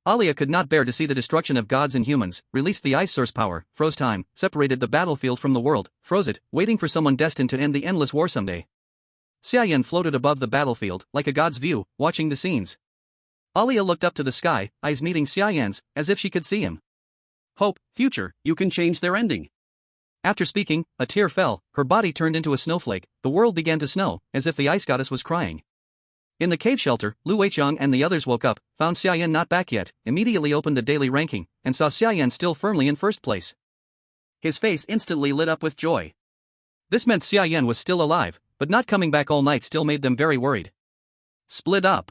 Aaliyah could not bear to see the destruction of gods and humans, released the ice source power, froze time, separated the battlefield from the world, froze it, waiting for someone destined to end the endless war someday. Xia Yan floated above the battlefield, like a god's view, watching the scenes. Aaliyah looked up to the sky, eyes meeting Xia Yan's, as if she could see him. Hope, future, you can change their ending. After speaking, a tear fell, her body turned into a snowflake, the world began to snow, as if the ice goddess was crying. In the cave shelter, Lu Weiqiang and the others woke up, found Xia Yan not back yet, immediately opened the daily ranking, and saw Xia Yan still firmly in first place. His face instantly lit up with joy. This meant Xia Yan was still alive, but not coming back all night still made them very worried. Split up.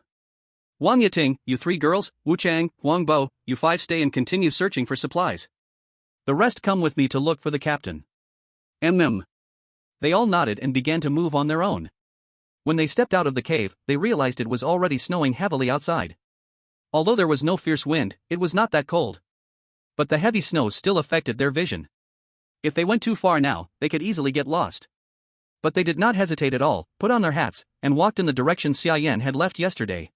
Wang Yating, you 3 girls, Wu Chang, Huang Bo, you 5 stay and continue searching for supplies. The rest come with me to look for the captain. They all nodded and began to move on their own. When they stepped out of the cave, they realized it was already snowing heavily outside. Although there was no fierce wind, it was not that cold. But the heavy snow still affected their vision. If they went too far now, they could easily get lost. But they did not hesitate at all, put on their hats, and walked in the direction Xia Yan had left yesterday.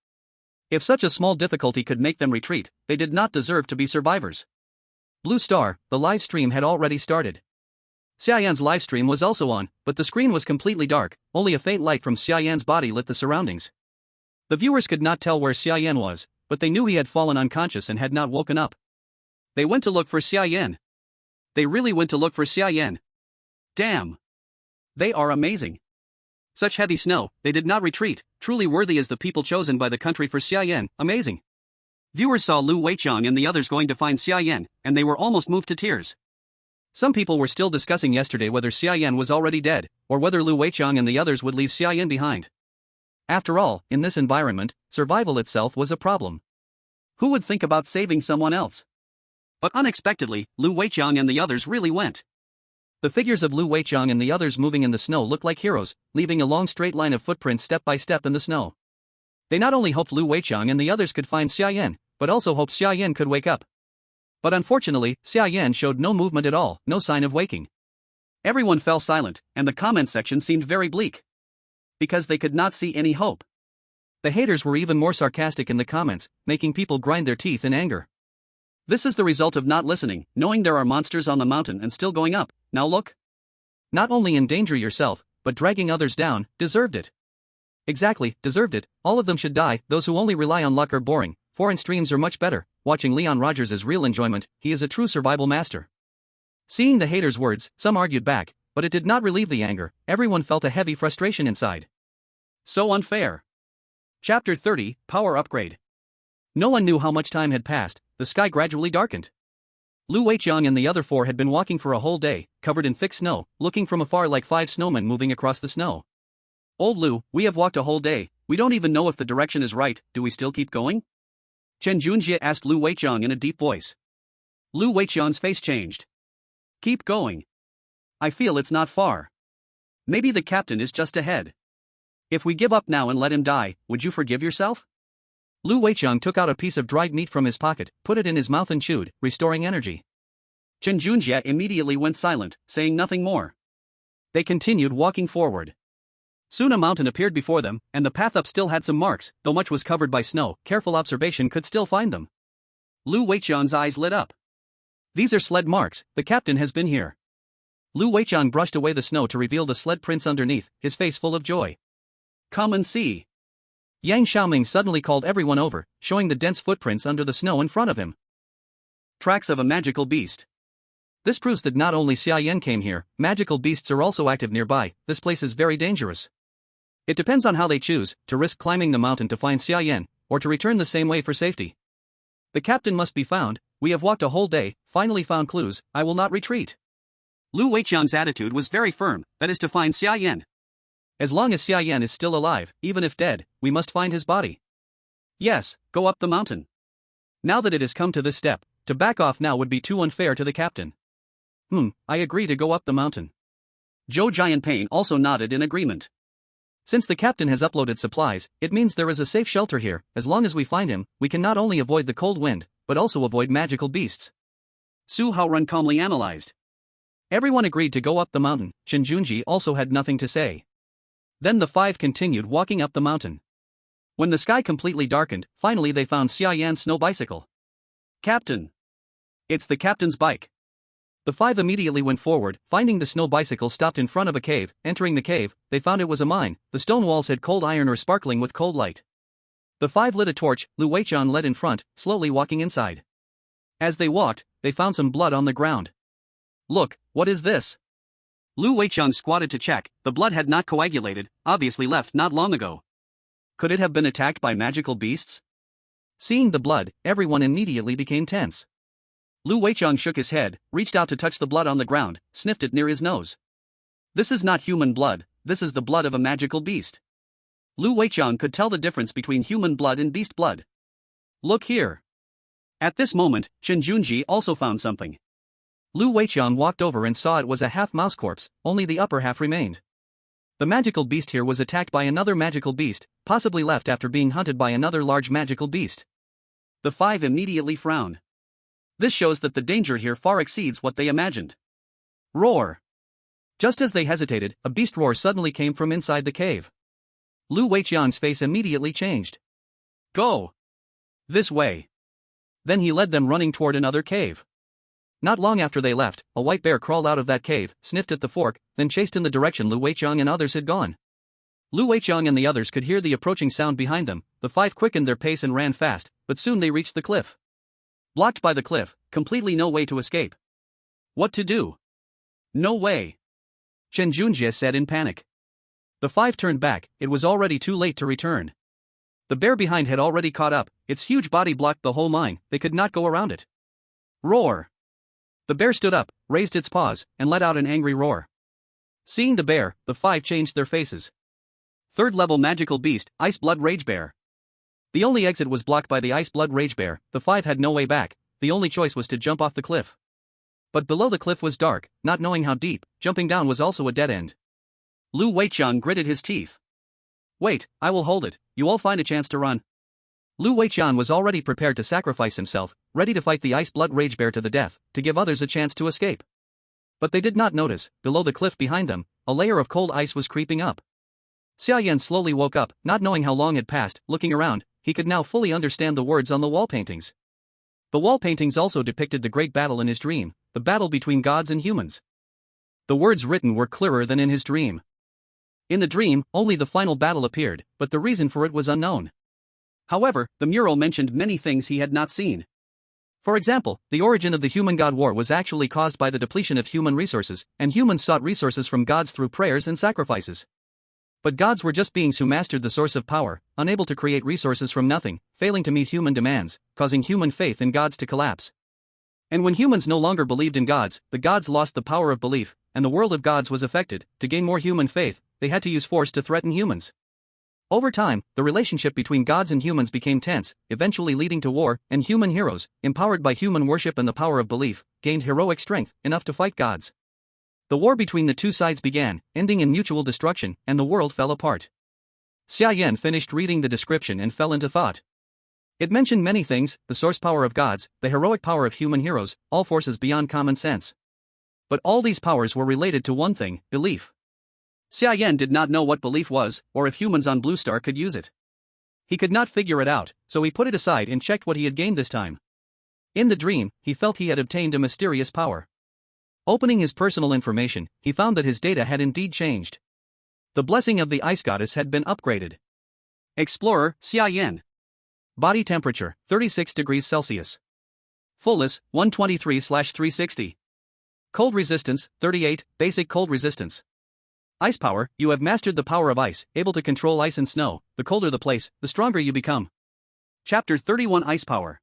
If such a small difficulty could make them retreat, they did not deserve to be survivors. Blue Star, the live stream had already started. Xia Yan's live stream was also on, but the screen was completely dark, only a faint light from Xia Yan's body lit the surroundings. The viewers could not tell where Xia Yan was, but they knew he had fallen unconscious and had not woken up. They went to look for Xia Yan. They really went to look for Xia Yan. Damn! They are amazing. Such heavy snow, they did not retreat, truly worthy as the people chosen by the country for Xia Yan, amazing. Viewers saw Lu Weiqiang and the others going to find Xia Yan, and they were almost moved to tears. Some people were still discussing yesterday whether Xia Yan was already dead, or whether Lu Weiqiang and the others would leave Xia Yan behind. After all, in this environment, survival itself was a problem. Who would think about saving someone else? But unexpectedly, Lu Weiqiang and the others really went. The figures of Lu Weiqiang and the others moving in the snow looked like heroes, leaving a long straight line of footprints step by step in the snow. They not only hoped Lu Weiqiang and the others could find Xia Yan, but also hoped Xia Yan could wake up. But unfortunately, Xia Yan showed no movement at all, no sign of waking. Everyone fell silent, and the comment section seemed very bleak. Because they could not see any hope. The haters were even more sarcastic in the comments, making people grind their teeth in anger. This is the result of not listening, knowing there are monsters on the mountain and still going up. Now look. Not only endanger yourself, but dragging others down, deserved it. Exactly, deserved it. All of them should die. Those who only rely on luck are boring. Foreign streams are much better. Watching Leon Rogers is real enjoyment. He is a true survival master. Seeing the haters' words, some argued back, but it did not relieve the anger. Everyone felt a heavy frustration inside. So unfair. Chapter 30, Power Upgrade. No one knew how much time had passed. The sky gradually darkened. Lu Weiqiang and the other 4 had been walking for a whole day, covered in thick snow, looking from afar like 5 snowmen moving across the snow. Old Lu, we have walked a whole day. We don't even know if the direction is right. Do we still keep going? Chen Junjie asked Lu Weiqiang in a deep voice. Lu Weiqiang's face changed. Keep going. I feel it's not far. Maybe the captain is just ahead. If we give up now and let him die, would you forgive yourself? Lu Weiqiang took out a piece of dried meat from his pocket, put it in his mouth and chewed, restoring energy. Chen Junjie immediately went silent, saying nothing more. They continued walking forward. Soon a mountain appeared before them, and the path up still had some marks, though much was covered by snow. Careful observation could still find them. Lu Weiqiang's eyes lit up. These are sled marks, the captain has been here. Lu Weiqiang brushed away the snow to reveal the sled prints underneath, his face full of joy. Come and see. Yang Xiaoming suddenly called everyone over, showing the dense footprints under the snow in front of him. Tracks of a magical beast. This proves that not only Xia Yan came here, magical beasts are also active nearby. This place is very dangerous. It depends on how they choose, to risk climbing the mountain to find Xia Yan, or to return the same way for safety. The captain must be found. We have walked a whole day, finally found clues. I will not retreat. Lu Weiqiang's attitude was very firm, that is to find Xia Yan. As long as Xia Yan is still alive, even if dead, we must find his body. Yes, go up the mountain. Now that it has come to this step, to back off now would be too unfair to the captain. I agree to go up the mountain. Zhou Jianpain also nodded in agreement. Since the captain has uploaded supplies, it means there is a safe shelter here. As long as we find him, we can not only avoid the cold wind, but also avoid magical beasts. Su Haorun calmly analyzed. Everyone agreed to go up the mountain. Chen Junji also had nothing to say. Then the 5 continued walking up the mountain. When the sky completely darkened, finally they found Xia Yan's snow bicycle. Captain! It's the captain's bike. The 5 immediately went forward, finding the snow bicycle stopped in front of a cave. Entering the cave, they found it was a mine. The stone walls had cold iron or sparkling with cold light. The 5 lit a torch. Lu Weiqiang led in front, slowly walking inside. As they walked, they found some blood on the ground. Look, what is this? Lu Weiqiang squatted to check. The blood had not coagulated, obviously left not long ago. Could it have been attacked by magical beasts? Seeing the blood, everyone immediately became tense. Lu Weiqiang shook his head, reached out to touch the blood on the ground, sniffed it near his nose. This is not human blood, this is the blood of a magical beast. Lu Weiqiang could tell the difference between human blood and beast blood. Look here. At this moment, Chen Junji also found something. Lu Weiqiang walked over and saw it was a half mouse corpse, only the upper half remained. The magical beast here was attacked by another magical beast, possibly left after being hunted by another large magical beast. The five immediately frowned. This shows that the danger here far exceeds what they imagined. Roar! Just as they hesitated, a beast roar suddenly came from inside the cave. Lu Weiqiang's face immediately changed. Go! This way. Then he led them running toward another cave. Not long after they left, a white bear crawled out of that cave, sniffed at the fork, then chased in the direction Lu Weiqiang and others had gone. Lu Weiqiang and the others could hear the approaching sound behind them. The five quickened their pace and ran fast, but soon they reached the cliff. Blocked by the cliff, completely no way to escape. What to do? No way. Chen Junjie said in panic. The five turned back, it was already too late to return. The bear behind had already caught up, its huge body blocked the whole line, they could not go around it. Roar! The bear stood up, raised its paws, and let out an angry roar. Seeing the bear, the five changed their faces. Third-level magical beast, Ice Blood Rage Bear. The only exit was blocked by the Ice Blood Rage Bear, the five had no way back, the only choice was to jump off the cliff. But below the cliff was dark, not knowing how deep, jumping down was also a dead end. Lu Weiqiang gritted his teeth. Wait, I will hold it, you all find a chance to run. Lu Weiqiang was already prepared to sacrifice himself, ready to fight the Ice Blood Rage Bear to the death, to give others a chance to escape. But they did not notice, below the cliff behind them, a layer of cold ice was creeping up. Xia Yan slowly woke up, not knowing how long had passed, looking around, he could now fully understand the words on the wall paintings. The wall paintings also depicted the great battle in his dream, the battle between gods and humans. The words written were clearer than in his dream. In the dream, only the final battle appeared, but the reason for it was unknown. However, the mural mentioned many things he had not seen. For example, the origin of the human-god war was actually caused by the depletion of human resources, and humans sought resources from gods through prayers and sacrifices. But gods were just beings who mastered the source of power, unable to create resources from nothing, failing to meet human demands, causing human faith in gods to collapse. And when humans no longer believed in gods, the gods lost the power of belief, and the world of gods was affected. To gain more human faith, they had to use force to threaten humans. Over time, the relationship between gods and humans became tense, eventually leading to war, and human heroes, empowered by human worship and the power of belief, gained heroic strength, enough to fight gods. The war between the two sides began, ending in mutual destruction, and the world fell apart. Xia Yan finished reading the description and fell into thought. It mentioned many things, the source power of gods, the heroic power of human heroes, all forces beyond common sense. But all these powers were related to one thing, belief. Xia Yan did not know what belief was, or if humans on Blue Star could use it. He could not figure it out, so he put it aside and checked what he had gained this time. In the dream, he felt he had obtained a mysterious power. Opening his personal information, he found that his data had indeed changed. The blessing of the Ice Goddess had been upgraded. Explorer, Xia Yan. Body temperature, 36 degrees Celsius. Fullness, 123/360. Cold resistance, 38, basic cold resistance. Ice power, you have mastered the power of ice, able to control ice and snow. The colder the place, the stronger you become. Chapter 31 Ice Power.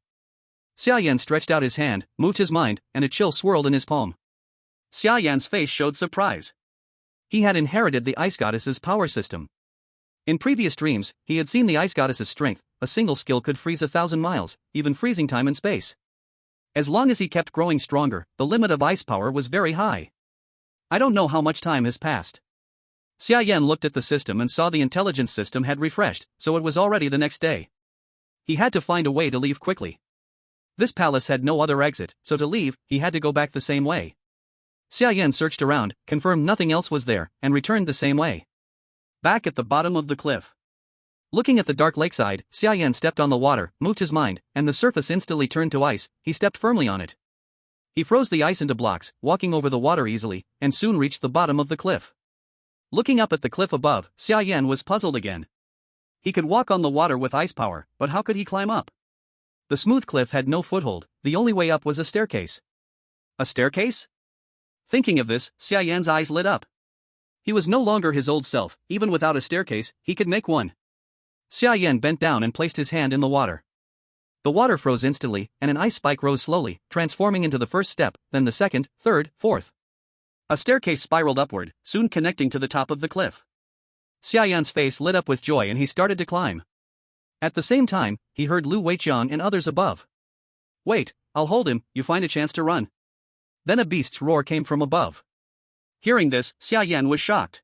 Xia Yan stretched out his hand, moved his mind, and a chill swirled in his palm. Xia Yan's face showed surprise. He had inherited the Ice Goddess's power system. In previous dreams, he had seen the Ice Goddess's strength, a single skill could freeze 1,000 miles, even freezing time and space. As long as he kept growing stronger, the limit of ice power was very high. I don't know how much time has passed. Xia Yan looked at the system and saw the intelligence system had refreshed, so it was already the next day. He had to find a way to leave quickly. This palace had no other exit, so to leave, he had to go back the same way. Xia Yan searched around, confirmed nothing else was there, and returned the same way. Back at the bottom of the cliff. Looking at the dark lakeside, Xia Yan stepped on the water, moved his mind, and the surface instantly turned to ice. He stepped firmly on it. He froze the ice into blocks, walking over the water easily, and soon reached the bottom of the cliff. Looking up at the cliff above, Xia Yan was puzzled again. He could walk on the water with ice power, but how could he climb up? The smooth cliff had no foothold, the only way up was a staircase. A staircase? Thinking of this, Xia Yan's eyes lit up. He was no longer his old self, even without a staircase, he could make one. Xia Yan bent down and placed his hand in the water. The water froze instantly, and an ice spike rose slowly, transforming into the first step, then the second, third, fourth. A staircase spiraled upward, soon connecting to the top of the cliff. Xia Yan's face lit up with joy and he started to climb. At the same time, he heard Lu Weiqiang and others above. "Wait, I'll hold him, you find a chance to run." Then a beast's roar came from above. Hearing this, Xia Yan was shocked.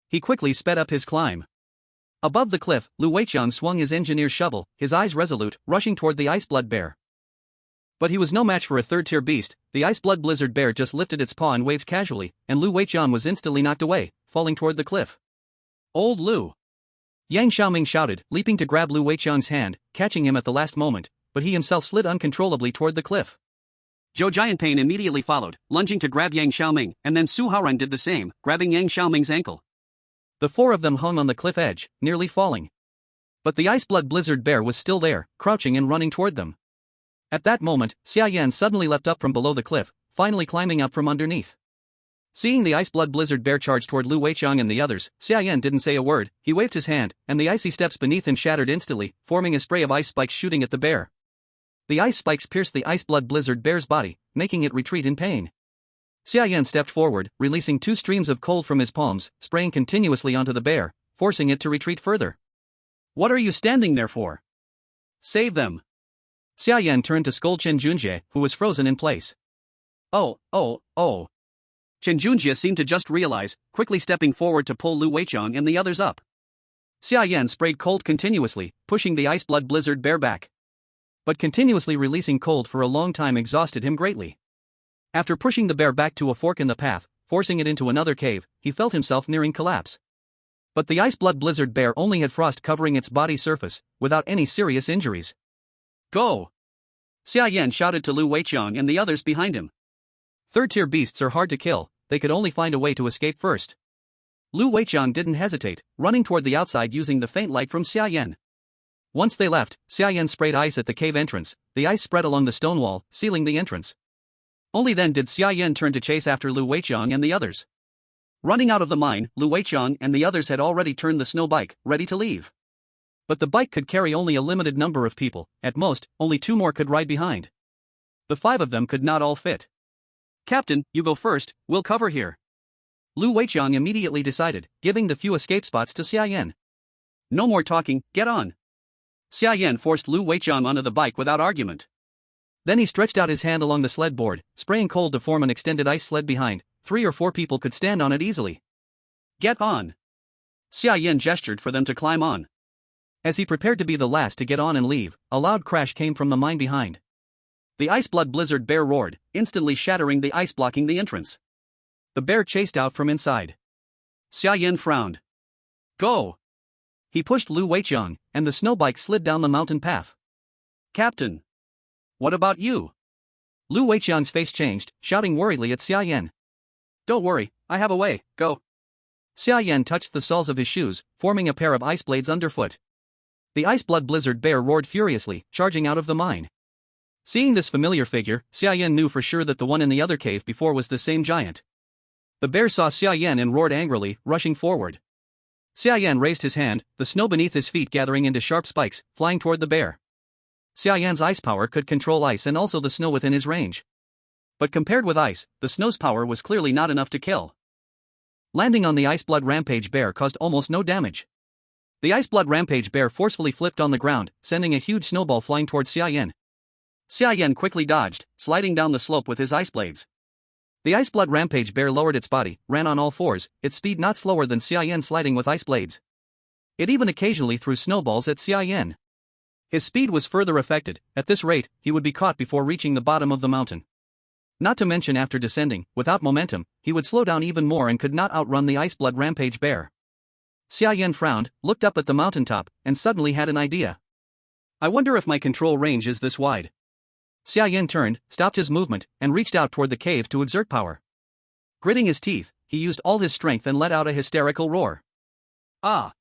He quickly sped up his climb. Above the cliff, Lu Weiqiang swung his engineer's shovel, his eyes resolute, rushing toward the ice-blood bear. But he was no match for a third-tier beast. The ice-blood blizzard bear just lifted its paw and waved casually, and Lu Weiqiang was instantly knocked away, falling toward the cliff. "Old Lu!" Yang Xiaoming shouted, leaping to grab Lu Weiqiang's hand, catching him at the last moment, but he himself slid uncontrollably toward the cliff. Zhou Jianping immediately followed, lunging to grab Yang Xiaoming, and then Su Haoran did the same, grabbing Yang Xiaoming's ankle. The four of them hung on the cliff edge, nearly falling. But the ice-blood blizzard bear was still there, crouching and running toward them. At that moment, Xia Yan suddenly leapt up from below the cliff, finally climbing up from underneath. Seeing the ice-blood blizzard bear charge toward Lu Weiqiang and the others, Xia Yan didn't say a word. He waved his hand, and the icy steps beneath him shattered instantly, forming a spray of ice spikes shooting at the bear. The ice spikes pierced the ice-blood blizzard bear's body, making it retreat in pain. Xia Yan stepped forward, releasing 2 streams of cold from his palms, spraying continuously onto the bear, forcing it to retreat further. "What are you standing there for? Save them!" Xia Yan turned to scold Chen Junjie, who was frozen in place. Oh. Chen Junjie seemed to just realize, quickly stepping forward to pull Lu Weiqiang and the others up. Xia Yan sprayed cold continuously, pushing the ice-blood blizzard bear back. But continuously releasing cold for a long time exhausted him greatly. After pushing the bear back to a fork in the path, forcing it into another cave, he felt himself nearing collapse. But the ice-blood blizzard bear only had frost covering its body surface, without any serious injuries. "Go!" Xia Yan shouted to Lu Weiqiang and the others behind him. Third-tier beasts are hard to kill, they could only find a way to escape first. Lu Weiqiang didn't hesitate, running toward the outside using the faint light from Xia Yan. Once they left, Xia Yan sprayed ice at the cave entrance. The ice spread along the stone wall, sealing the entrance. Only then did Xia Yan turn to chase after Lu Weiqiang and the others. Running out of the mine, Lu Weiqiang and the others had already turned the snow bike, ready to leave. But the bike could carry only a limited number of people, at most, only 2 more could ride behind. The 5 of them could not all fit. "Captain, you go first, we'll cover here." Lu Weiqiang immediately decided, giving the few escape spots to Xia Yan. "No more talking, get on." Xia Yan forced Lu Weiqiang onto the bike without argument. Then he stretched out his hand along the sled board, spraying cold to form an extended ice sled behind. 3 or 4 people could stand on it easily. "Get on." Xia Yan gestured for them to climb on. As he prepared to be the last to get on and leave, a loud crash came from the mine behind. The ice-blood blizzard bear roared, instantly shattering the ice blocking the entrance. The bear chased out from inside. Xia Yan frowned. "Go!" He pushed Lu Weiqiang, and the snow bike slid down the mountain path. "Captain! What about you?" Lu Weiqiang's face changed, shouting worriedly at Xia Yan. "Don't worry, I have a way, go." Xia Yan touched the soles of his shoes, forming a pair of ice blades underfoot. The ice-blood blizzard bear roared furiously, charging out of the mine. Seeing this familiar figure, Xia Yan knew for sure that the one in the other cave before was the same giant. The bear saw Xia Yan and roared angrily, rushing forward. Xia Yan raised his hand, the snow beneath his feet gathering into sharp spikes, flying toward the bear. Xia Yan's ice power could control ice and also the snow within his range. But compared with ice, the snow's power was clearly not enough to kill. Landing on the ice-blood rampage bear caused almost no damage. The ice-blood rampage bear forcefully flipped on the ground, sending a huge snowball flying towards Xia Yan. Xia Yan quickly dodged, sliding down the slope with his ice blades. The ice-blood rampage bear lowered its body, ran on all fours, its speed not slower than Xia Yan sliding with ice blades. It even occasionally threw snowballs at Xia Yan. His speed was further affected. At this rate, he would be caught before reaching the bottom of the mountain. Not to mention after descending, without momentum, he would slow down even more and could not outrun the ice-blood rampage bear. Xia Yan frowned, looked up at the mountaintop, and suddenly had an idea. "I wonder if my control range is this wide." Xia Yan turned, stopped his movement, and reached out toward the cave to exert power. Gritting his teeth, he used all his strength and let out a hysterical roar. Ah!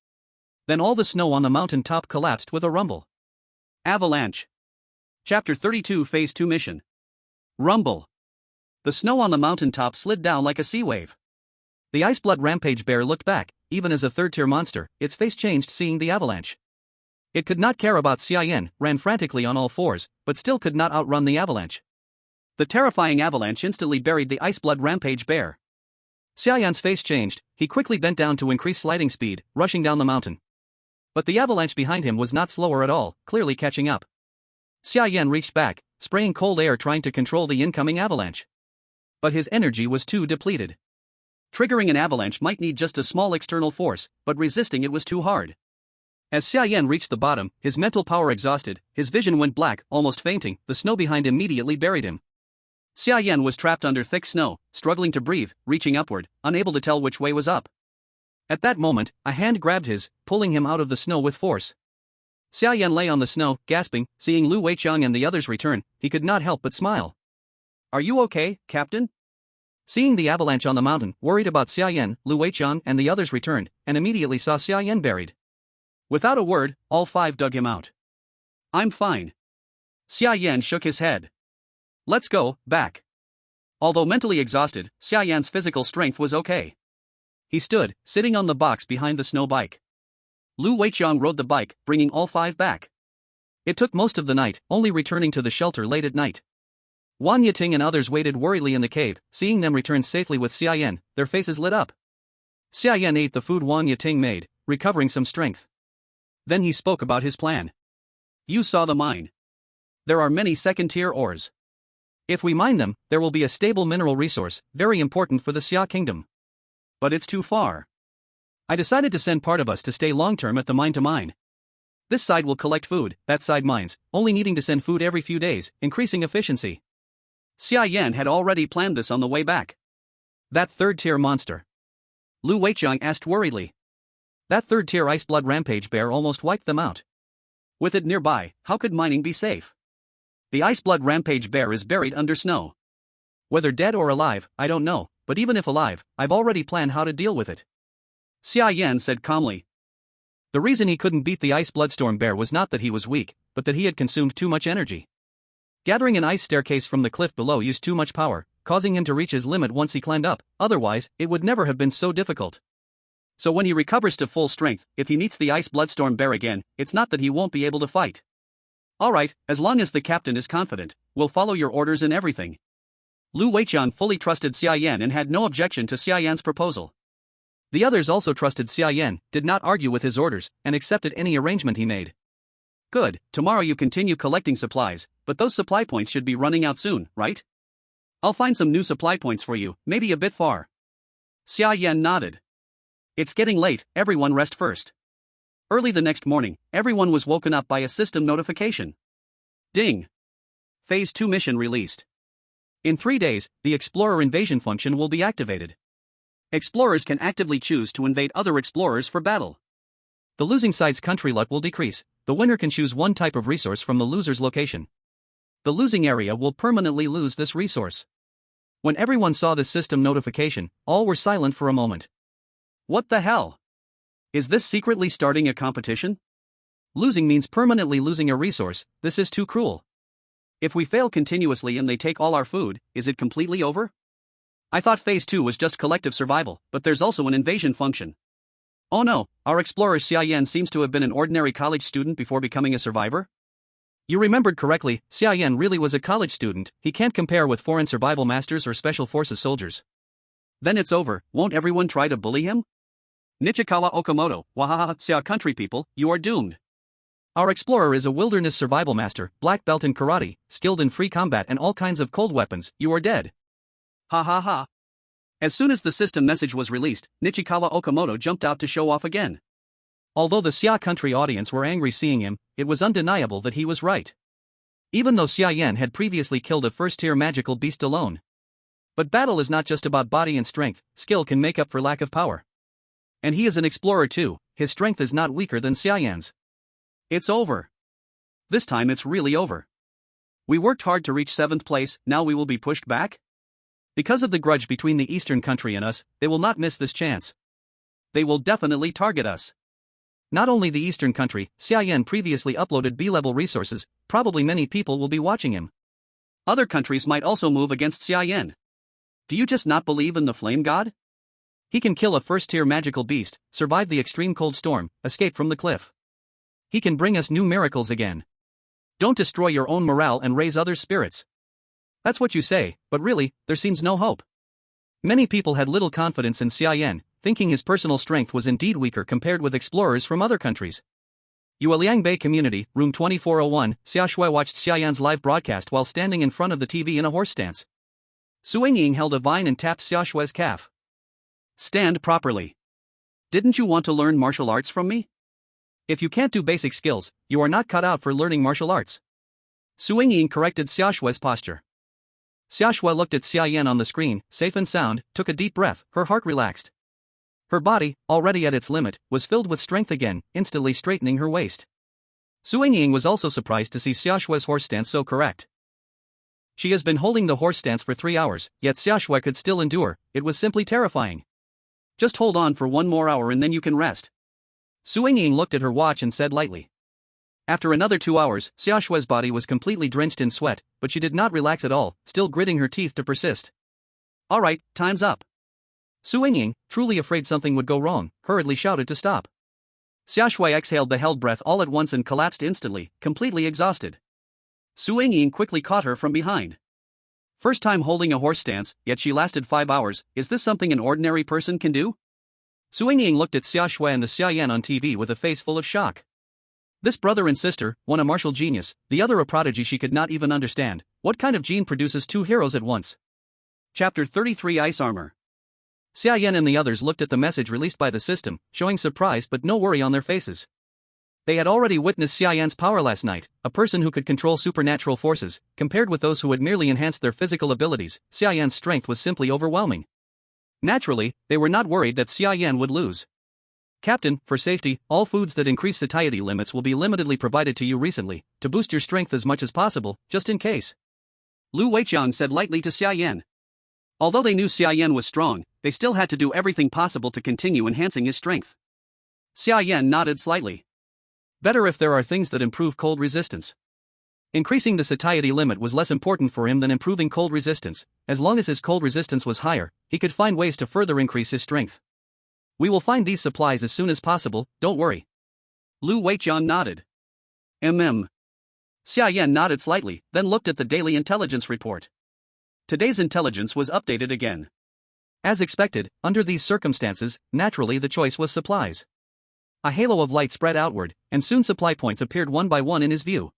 Then all the snow on the mountain top collapsed with a rumble. Avalanche. Chapter 32 Phase 2 Mission. Rumble. The snow on the mountain top slid down like a sea wave. The ice-blood rampage bear looked back, even as a third-tier monster, its face changed seeing the avalanche. It could not care about Xia Yan, ran frantically on all fours, but still could not outrun the avalanche. The terrifying avalanche instantly buried the ice blood rampage bear. Xia Yan's face changed, he quickly bent down to increase sliding speed, rushing down the mountain. But the avalanche behind him was not slower at all, clearly catching up. Xia Yan reached back, spraying cold air trying to control the incoming avalanche. But his energy was too depleted. Triggering an avalanche might need just a small external force, but resisting it was too hard. As Xia Yan reached the bottom, his mental power exhausted, his vision went black, almost fainting, the snow behind immediately buried him. Xia Yan was trapped under thick snow, struggling to breathe, reaching upward, unable to tell which way was up. At that moment, a hand grabbed his, pulling him out of the snow with force. Xia Yan lay on the snow, gasping, seeing Lu Weiqiang and the others return, he could not help but smile. "Are you okay, Captain?" Seeing the avalanche on the mountain, worried about Xia Yan, Lu Weiqiang and the others returned, and immediately saw Xia Yan buried. Without a word, all five dug him out. "I'm fine." Xia Yan shook his head. "Let's go, back." Although mentally exhausted, Xia Yan's physical strength was okay. He stood, sitting on the box behind the snow bike. Lu Weiqiang rode the bike, bringing all five back. It took most of the night, only returning to the shelter late at night. Wan Yiting and others waited worriedly in the cave, seeing them return safely with Xia Yan, their faces lit up. Xia Yan ate the food Wan Yiting made, recovering some strength. Then he spoke about his plan. "You saw the mine. There are many second-tier ores. If we mine them, there will be a stable mineral resource, very important for the Xia kingdom. But it's too far. I decided to send part of us to stay long-term at the mine to mine. This side will collect food, that side mines, only needing to send food every few days, increasing efficiency." Xia Yan had already planned this on the way back. "That third-tier monster?" Lu Weiqiang asked worriedly. "That third-tier ice blood rampage bear almost wiped them out. With it nearby, how could mining be safe? The ice blood rampage bear is buried under snow. Whether dead or alive, I don't know, but even if alive, I've already planned how to deal with it," Xia Yan said calmly. The reason he couldn't beat the ice bloodstorm bear was not that he was weak, but that he had consumed too much energy. Gathering an ice staircase from the cliff below used too much power, causing him to reach his limit once he climbed up, otherwise, it would never have been so difficult. So when he recovers to full strength, if he meets the ice bloodstorm bear again, it's not that he won't be able to fight. "Alright, as long as the captain is confident, we'll follow your orders in everything." Lu Weiqiang fully trusted Xia Yan and had no objection to Xia Yan's proposal. The others also trusted Xia Yan, did not argue with his orders, and accepted any arrangement he made. "Good, tomorrow you continue collecting supplies, but those supply points should be running out soon, right?" "I'll find some new supply points for you, maybe a bit far." Xia Yan nodded. "It's getting late, everyone rest first." Early the next morning, everyone was woken up by a system notification. Ding! Phase 2 mission released. In 3 days, the Explorer invasion function will be activated. Explorers can actively choose to invade other explorers for battle. The losing side's country luck will decrease, the winner can choose one type of resource from the loser's location. The losing area will permanently lose this resource. When everyone saw this system notification, all were silent for a moment. What the hell? Is this secretly starting a competition? Losing means permanently losing a resource, this is too cruel. If we fail continuously and they take all our food, is it completely over? I thought Phase 2 was just collective survival, but there's also an invasion function. Oh no, our explorer Xia Yan seems to have been an ordinary college student before becoming a survivor? You remembered correctly, Xia Yan really was a college student, he can't compare with foreign survival masters or special forces soldiers. Then it's over, won't everyone try to bully him? Nichikawa Okamoto, wahaha, Xia Country people, you are doomed. Our explorer is a wilderness survival master, black belt in karate, skilled in free combat and all kinds of cold weapons, you are dead. Ha ha ha. As soon as the system message was released, Nichikawa Okamoto jumped out to show off again. Although the Xia Country audience were angry seeing him, it was undeniable that he was right. Even though Xia Yan had previously killed a first-tier magical beast alone. But battle is not just about body and strength, skill can make up for lack of power. And he is an explorer too, his strength is not weaker than Xia Yan's. It's over. This time it's really over. We worked hard to reach 7th place, now we will be pushed back? Because of the grudge between the Eastern country and us, they will not miss this chance. They will definitely target us. Not only the Eastern country, Xia Yan previously uploaded B-level resources, probably many people will be watching him. Other countries might also move against Xia Yan. Do you just not believe in the flame god? He can kill a first-tier magical beast, survive the extreme cold storm, escape from the cliff. He can bring us new miracles again. Don't destroy your own morale and raise others' spirits. That's what you say, but really, there seems no hope. Many people had little confidence in Xia Yan, thinking his personal strength was indeed weaker compared with explorers from other countries. Yueliang Bay Community, room 2401, Xia Shui watched Xia Yan's live broadcast while standing in front of the TV in a horse stance. Su Ying held a vine and tapped Xia Shui's calf. Stand properly. Didn't you want to learn martial arts from me? If you can't do basic skills, you are not cut out for learning martial arts. Su Ying corrected Xia Shui's posture. Xia Shui looked at Xia Yan on the screen, safe and sound, took a deep breath, her heart relaxed. Her body, already at its limit, was filled with strength again, instantly straightening her waist. Su Ying was also surprised to see Xia Shui's horse stance so correct. She has been holding the horse stance for 3 hours, yet Xia Shui could still endure. It was simply terrifying. Just hold on for 1 more hour and then you can rest. Su Ying looked at her watch and said lightly. After another 2 hours, Xia Shui's body was completely drenched in sweat, but she did not relax at all, still gritting her teeth to persist. Alright, time's up. Su Ying, truly afraid something would go wrong, hurriedly shouted to stop. Xia Shui exhaled the held breath all at once and collapsed instantly, completely exhausted. Su Ying quickly caught her from behind. First time holding a horse stance, yet she lasted 5 hours. Is this something an ordinary person can do? Su Ying looked at Xia Shui and the Xia Yan on TV with a face full of shock. This brother and sister, one a martial genius, the other a prodigy she could not even understand. What kind of gene produces 2 heroes at once? Chapter 33 Ice Armor. Xia Yan and the others looked at the message released by the system, showing surprise but no worry on their faces. They had already witnessed Xia Yan's power last night, a person who could control supernatural forces. Compared with those who had merely enhanced their physical abilities, Xia Yan's strength was simply overwhelming. Naturally, they were not worried that Xia Yan would lose. Captain, for safety, all foods that increase satiety limits will be limitedly provided to you recently, to boost your strength as much as possible, just in case. Lu Weiqiang said lightly to Xia Yan. Although they knew Xia Yan was strong, they still had to do everything possible to continue enhancing his strength. Xia Yan nodded slightly. Better if there are things that improve cold resistance. Increasing the satiety limit was less important for him than improving cold resistance. As long as his cold resistance was higher, he could find ways to further increase his strength. We will find these supplies as soon as possible, don't worry. Lu Weiqiang nodded. Xia Yan nodded slightly, then looked at the daily intelligence report. Today's intelligence was updated again. As expected, under these circumstances, naturally the choice was supplies. A halo of light spread outward, and soon supply points appeared one by one in his view.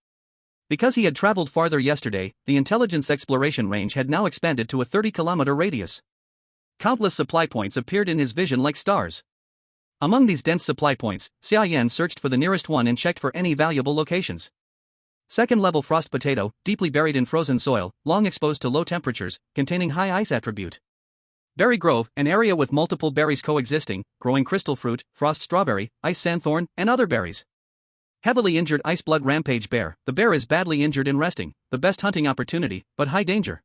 Because he had traveled farther yesterday, the intelligence exploration range had now expanded to a 30-kilometer radius. Countless supply points appeared in his vision like stars. Among these dense supply points, Xia Yan searched for the nearest one and checked for any valuable locations. Second-level frost potato, deeply buried in frozen soil, long exposed to low temperatures, containing high ice attribute. Berry grove, an area with multiple berries coexisting, growing crystal fruit, frost strawberry, ice sandthorn, and other berries. Heavily injured ice blood rampage bear, the bear is badly injured and resting, the best hunting opportunity, but high danger.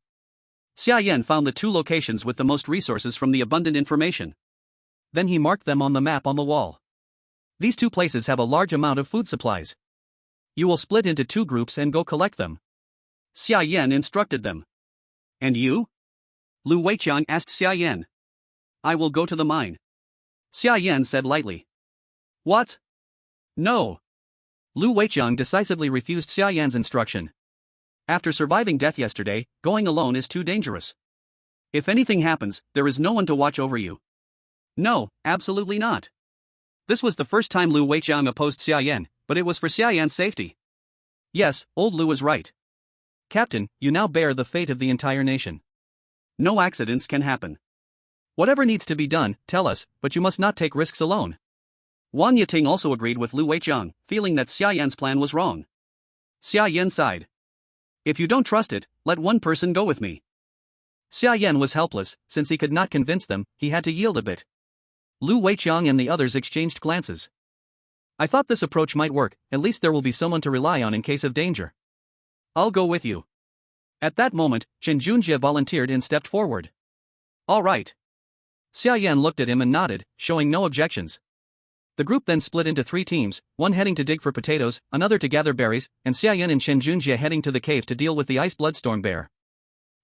Xia Yan found the 2 locations with the most resources from the abundant information. Then he marked them on the map on the wall. These 2 places have a large amount of food supplies. You will split into 2 groups and go collect them. Xia Yan instructed them. And you? Lu Weiqiang asked Xia Yan. I will go to the mine. Xia Yan said lightly. What? No. Lu Weiqiang decisively refused Xia Yan's instruction. After surviving death yesterday, going alone is too dangerous. If anything happens, there is no one to watch over you. No, absolutely not. This was the first time Lu Weiqiang opposed Xia Yan, but it was for Xia Yan's safety. Yes, old Lu was right. Captain, you now bear the fate of the entire nation. No accidents can happen. Whatever needs to be done, tell us, but you must not take risks alone. Wang Yiting also agreed with Lu Weiqiang, feeling that Xia Yan's plan was wrong. Xia Yan sighed. If you don't trust it, let one person go with me. Xia Yan was helpless, since he could not convince them, he had to yield a bit. Lu Weiqiang and the others exchanged glances. I thought this approach might work, at least there will be someone to rely on in case of danger. I'll go with you. At that moment, Chen Junjie volunteered and stepped forward. All right. Xia Yan looked at him and nodded, showing no objections. The group then split into 3 teams, one heading to dig for potatoes, another to gather berries, and Xia Yan and Chen Junjie heading to the cave to deal with the ice bloodstorm bear.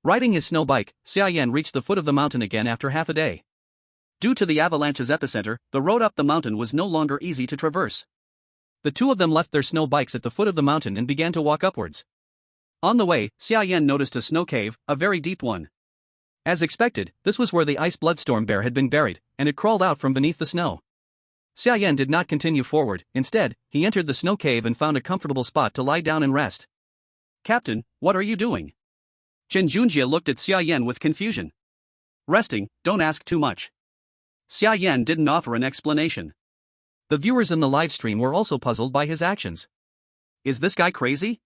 Riding his snow bike, Xia Yan reached the foot of the mountain again after half a day. Due to the avalanche's epicenter, the road up the mountain was no longer easy to traverse. The two of them left their snow bikes at the foot of the mountain and began to walk upwards. On the way, Xia Yan noticed a snow cave, a very deep one. As expected, this was where the ice bloodstorm bear had been buried, and it crawled out from beneath the snow. Xia Yan did not continue forward. Instead, he entered the snow cave and found a comfortable spot to lie down and rest. "Captain, what are you doing?" Chen Junjie looked at Xia Yan with confusion. "Resting, don't ask too much." Xia Yan didn't offer an explanation. The viewers in the live stream were also puzzled by his actions. Is this guy crazy?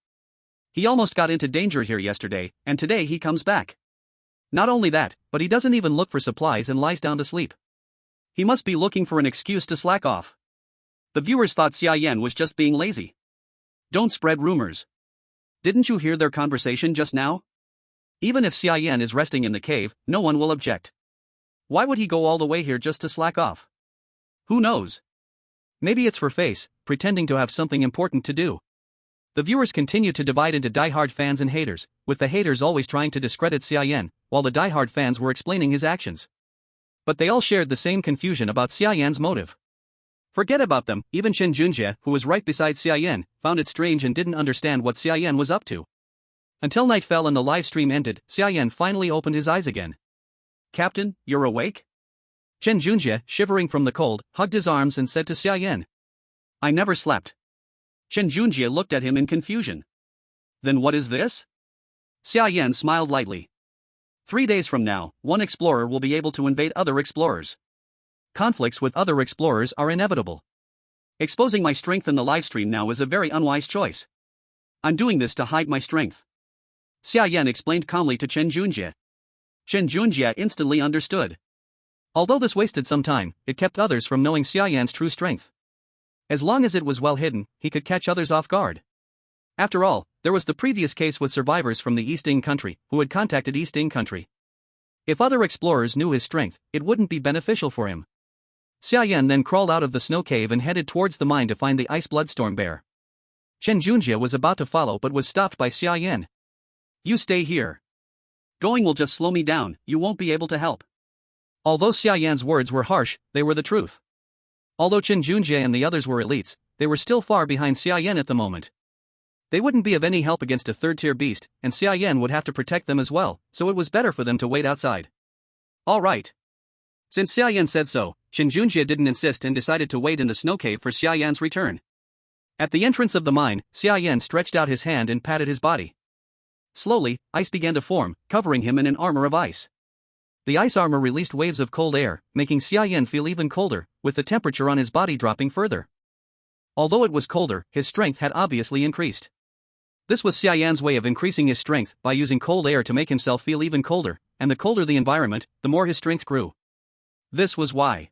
He almost got into danger here yesterday, and today he comes back. Not only that, but he doesn't even look for supplies and lies down to sleep. He must be looking for an excuse to slack off. The viewers thought Xia Yan was just being lazy. Don't spread rumors. Didn't you hear their conversation just now? Even if Xia Yan is resting in the cave, no one will object. Why would he go all the way here just to slack off? Who knows? Maybe it's for face, pretending to have something important to do. The viewers continued to divide into die-hard fans and haters, with the haters always trying to discredit Xia Yan, while the die-hard fans were explaining his actions. But they all shared the same confusion about Xia Yan's motive. Forget about them, even Chen Junjie, who was right beside Xia Yan, found it strange and didn't understand what Xia Yan was up to. Until night fell and the live stream ended, Xia Yan finally opened his eyes again. "Captain, you're awake?" Chen Junjie, shivering from the cold, hugged his arms and said to Xia Yan. "I never slept." Chen Junjie looked at him in confusion. "Then what is this?" Xia Yan smiled lightly. 3 days from now, one explorer will be able to invade other explorers. Conflicts with other explorers are inevitable. Exposing my strength in the livestream now is a very unwise choice. I'm doing this to hide my strength. Xia Yan explained calmly to Chen Junjie. Chen Junjie instantly understood. Although this wasted some time, it kept others from knowing Xia Yan's true strength. As long as it was well hidden, he could catch others off guard. After all, there was the previous case with survivors from the Xia Country who had contacted Xia Country. If other explorers knew his strength, it wouldn't be beneficial for him. Xia Yan then crawled out of the snow cave and headed towards the mine to find the ice bloodstorm bear. Chen Junjie was about to follow but was stopped by Xia Yan. "You stay here. Going will just slow me down, you won't be able to help." Although Xia Yan's words were harsh, they were the truth. Although Chen Junjie and the others were elites, they were still far behind Xia Yan at the moment. They wouldn't be of any help against a third-tier beast, and Xia Yan would have to protect them as well, so it was better for them to wait outside. All right. Since Xia Yan said so, Chen Junjie didn't insist and decided to wait in the snow cave for Xia Yan's return. At the entrance of the mine, Xia Yan stretched out his hand and patted his body. Slowly, ice began to form, covering him in an armor of ice. The ice armor released waves of cold air, making Xia Yan feel even colder, with the temperature on his body dropping further. Although it was colder, his strength had obviously increased. This was Xia Yan's way of increasing his strength by using cold air to make himself feel even colder, and the colder the environment, the more his strength grew. This was why.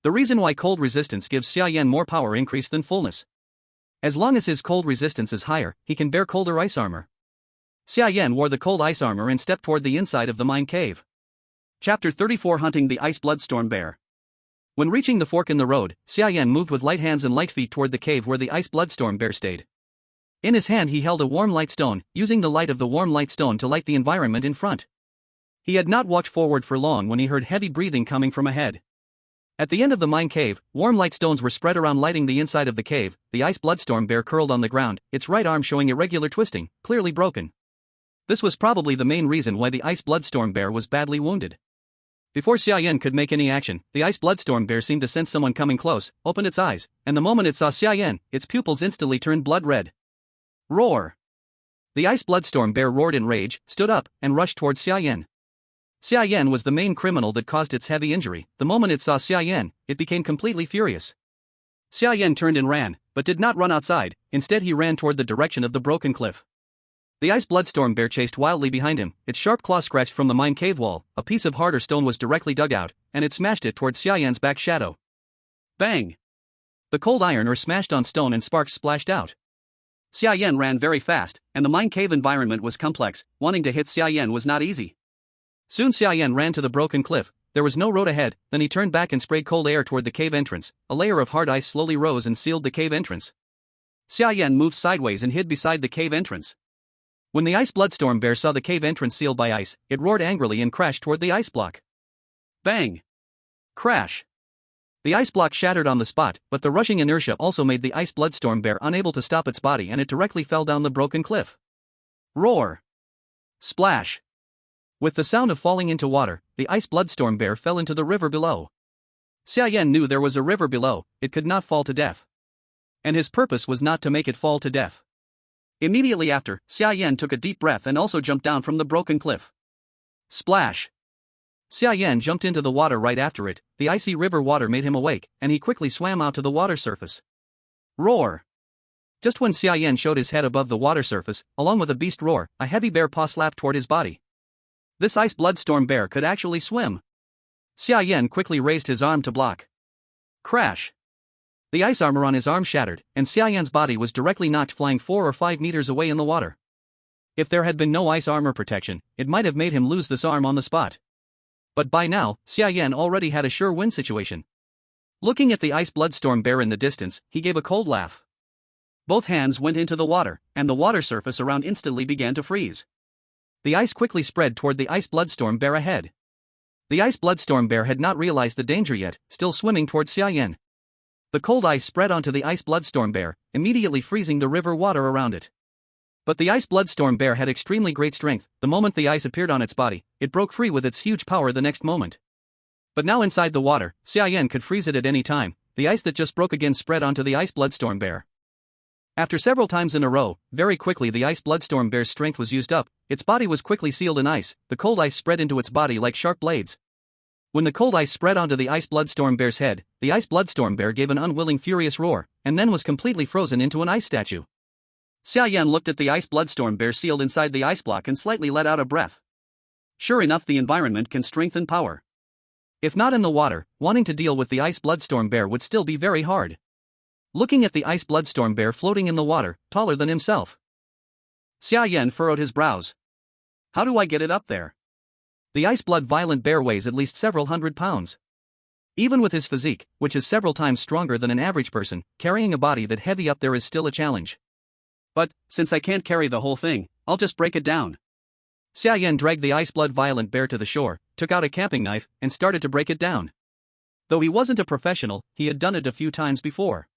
The reason why cold resistance gives Xia Yan more power increase than fullness. As long as his cold resistance is higher, he can bear colder ice armor. Xia Yan wore the cold ice armor and stepped toward the inside of the mine cave. Chapter 34 Hunting the Ice Bloodstorm Bear. When reaching the fork in the road, Xia Yan moved with light hands and light feet toward the cave where the ice bloodstorm bear stayed. In his hand he held a warm light stone, using the light of the warm light stone to light the environment in front. He had not walked forward for long when he heard heavy breathing coming from ahead. At the end of the mine cave, warm light stones were spread around lighting the inside of the cave. The ice bloodstorm bear curled on the ground, its right arm showing irregular twisting, clearly broken. This was probably the main reason why the ice bloodstorm bear was badly wounded. Before Xia Yan could make any action, the ice bloodstorm bear seemed to sense someone coming close, opened its eyes, and the moment it saw Xia Yan, its pupils instantly turned blood red. Roar! The ice bloodstorm bear roared in rage, stood up, and rushed towards Xia Yan. Xia Yan was the main criminal that caused its heavy injury. The moment it saw Xia Yan, it became completely furious. Xia Yan turned and ran, but did not run outside, instead he ran toward the direction of the broken cliff. The ice bloodstorm bear chased wildly behind him, its sharp claw scratched from the mine cave wall, a piece of harder stone was directly dug out, and it smashed it towards Xia Yan's back shadow. Bang! The cold iron ore smashed on stone and sparks splashed out. Xia Yan ran very fast, and the mine cave environment was complex, wanting to hit Xia Yan was not easy. Soon Xia Yan ran to the broken cliff, there was no road ahead, then he turned back and sprayed cold air toward the cave entrance, a layer of hard ice slowly rose and sealed the cave entrance. Xia Yan moved sideways and hid beside the cave entrance. When the ice bloodstorm bear saw the cave entrance sealed by ice, it roared angrily and crashed toward the ice block. Bang! Crash! The ice block shattered on the spot, but the rushing inertia also made the ice bloodstorm bear unable to stop its body and it directly fell down the broken cliff. Roar! Splash! With the sound of falling into water, the ice bloodstorm bear fell into the river below. Xia Yan knew there was a river below, it could not fall to death. And his purpose was not to make it fall to death. Immediately after, Xia Yan took a deep breath and also jumped down from the broken cliff. Splash! Xia Yan jumped into the water right after it, the icy river water made him awake, and he quickly swam out to the water surface. Roar! Just when Xia Yan showed his head above the water surface, along with a beast roar, a heavy bear paw slapped toward his body. This ice bloodstorm bear could actually swim. Xia Yan quickly raised his arm to block. Crash! The ice armor on his arm shattered, and Xia Yan's body was directly knocked flying 4 or 5 meters away in the water. If there had been no ice armor protection, it might have made him lose this arm on the spot. But by now, Xia Yan already had a sure win situation. Looking at the ice bloodstorm bear in the distance, he gave a cold laugh. Both hands went into the water, and the water surface around instantly began to freeze. The ice quickly spread toward the ice bloodstorm bear ahead. The ice bloodstorm bear had not realized the danger yet, still swimming towards Xia Yan. The cold ice spread onto the ice bloodstorm bear, immediately freezing the river water around it. But the ice bloodstorm bear had extremely great strength. The moment the ice appeared on its body, it broke free with its huge power the next moment. But now inside the water, Xia Yan could freeze it at any time. The ice that just broke again spread onto the ice bloodstorm bear. After several times in a row, very quickly the ice bloodstorm bear's strength was used up. Its body was quickly sealed in ice. The cold ice spread into its body like sharp blades. When the cold ice spread onto the ice bloodstorm bear's head, the ice bloodstorm bear gave an unwilling furious roar, and then was completely frozen into an ice statue. Xia Yan looked at the ice bloodstorm bear sealed inside the ice block and slightly let out a breath. Sure enough, the environment can strengthen power. If not in the water, wanting to deal with the ice bloodstorm bear would still be very hard. Looking at the ice bloodstorm bear floating in the water, taller than himself, Xia Yan furrowed his brows. How do I get it up there? The ice blood violent bear weighs at least several hundred pounds. Even with his physique, which is several times stronger than an average person, carrying a body that heavy up there is still a challenge. But, since I can't carry the whole thing, I'll just break it down. Xia Yan dragged the ice blood violent bear to the shore, took out a camping knife, and started to break it down. Though he wasn't a professional, he had done it a few times before.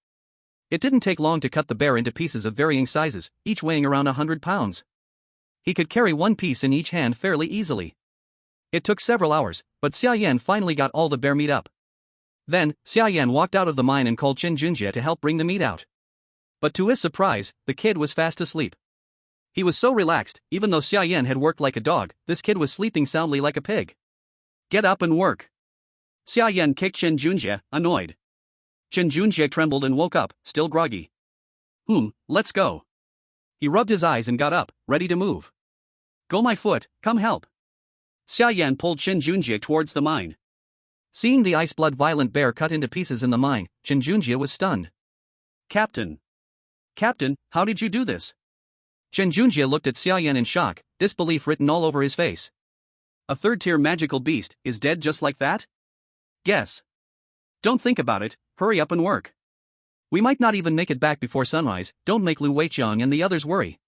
It didn't take long to cut the bear into pieces of varying sizes, each weighing around 100 pounds. He could carry one piece in each hand fairly easily. It took several hours, but Xia Yan finally got all the bear meat up. Then, Xia Yan walked out of the mine and called Chen Junjie to help bring the meat out. But to his surprise, the kid was fast asleep. He was so relaxed, even though Xia Yan had worked like a dog, this kid was sleeping soundly like a pig. Get up and work. Xia Yan kicked Chen Junjie, annoyed. Chen Junjie trembled and woke up, still groggy. Let's go. He rubbed his eyes and got up, ready to move. Go my foot, come help. Xia Yan pulled Chen Junjie towards the mine. Seeing the ice blood violent bear cut into pieces in the mine, Chen Junjie was stunned. Captain, how did you do this? Chen Junjie looked at Xia Yan in shock, disbelief written all over his face. A third-tier magical beast is dead just like that? Guess. Don't think about it, hurry up and work. We might not even make it back before sunrise, don't make Lu Weiqiang and the others worry.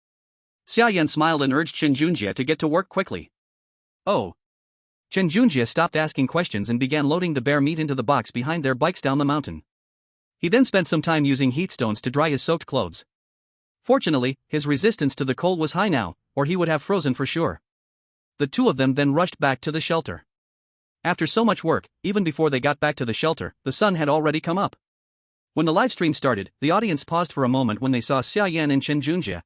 Xia Yan smiled and urged Chen Junjie to get to work quickly. Oh. Chen Junjie stopped asking questions and began loading the bear meat into the box behind their bikes down the mountain. He then spent some time using heat stones to dry his soaked clothes. Fortunately, his resistance to the cold was high now, or he would have frozen for sure. The two of them then rushed back to the shelter. After so much work, even before they got back to the shelter, the sun had already come up. When the livestream started, the audience paused for a moment when they saw Xia Yan and Chen Junjie.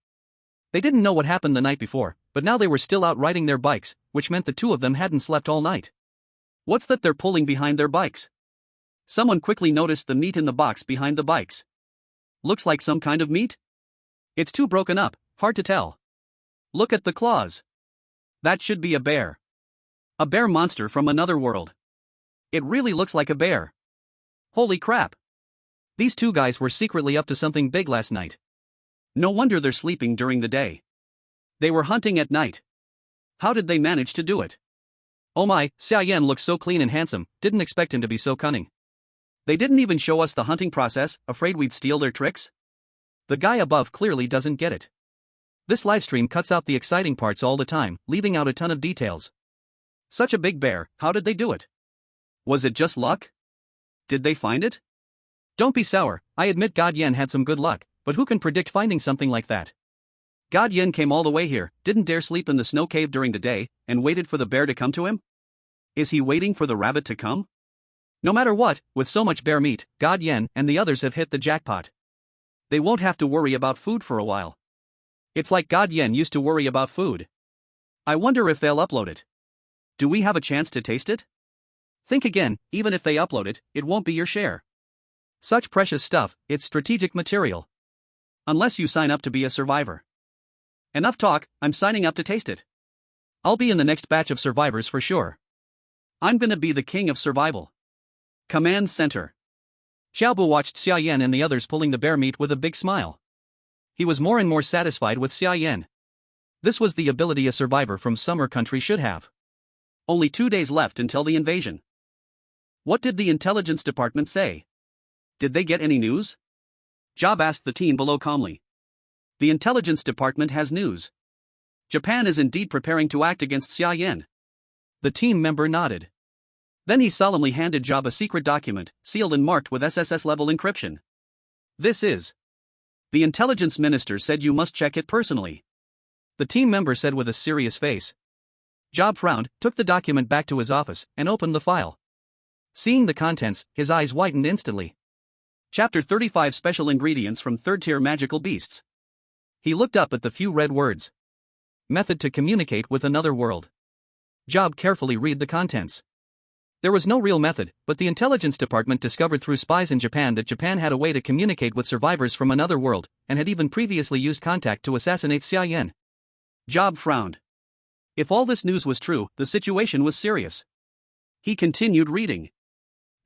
They didn't know what happened the night before, but now they were still out riding their bikes, which meant the two of them hadn't slept all night. What's that they're pulling behind their bikes? Someone quickly noticed the meat in the box behind the bikes. Looks like some kind of meat? It's too broken up, hard to tell. Look at the claws. That should be a bear. A bear monster from another world. It really looks like a bear. Holy crap. These two guys were secretly up to something big last night. No wonder they're sleeping during the day. They were hunting at night. How did they manage to do it? Oh my, Xia Yan looks so clean and handsome, didn't expect him to be so cunning. They didn't even show us the hunting process, afraid we'd steal their tricks? The guy above clearly doesn't get it. This livestream cuts out the exciting parts all the time, leaving out a ton of details. Such a big bear, how did they do it? Was it just luck? Did they find it? Don't be sour, I admit God Yan had some good luck, but who can predict finding something like that? God Yan came all the way here, didn't dare sleep in the snow cave during the day, and waited for the bear to come to him? Is he waiting for the rabbit to come? No matter what, with so much bear meat, God Yan and the others have hit the jackpot. They won't have to worry about food for a while. It's like God Yan used to worry about food. I wonder if they'll upload it. Do we have a chance to taste it? Think again, even if they upload it, it won't be your share. Such precious stuff, it's strategic material. Unless you sign up to be a survivor. Enough talk, I'm signing up to taste it. I'll be in the next batch of survivors for sure. I'm gonna be the king of survival. Command Center. Xiaobu watched Xia Yan and the others pulling the bear meat with a big smile. He was more and more satisfied with Xia Yan. This was the ability a survivor from Summer Country should have. Only 2 days left until the invasion. What did the intelligence department say? Did they get any news? Job asked the team below calmly. The intelligence department has news. Japan is indeed preparing to act against Xia Yan. The team member nodded. Then he solemnly handed Job a secret document, sealed and marked with SSS-level encryption. This is. The intelligence minister said you must check it personally. The team member said with a serious face. Job frowned, took the document back to his office, and opened the file. Seeing the contents, his eyes widened instantly. Chapter 35 Special Ingredients from Third-Tier Magical Beasts. He looked up at the few red words. Method to communicate with another world. Job carefully read the contents. There was no real method, but the intelligence department discovered through spies in Japan that Japan had a way to communicate with survivors from another world, and had even previously used contact to assassinate Xia Yan. Job frowned. If all this news was true, the situation was serious. He continued reading.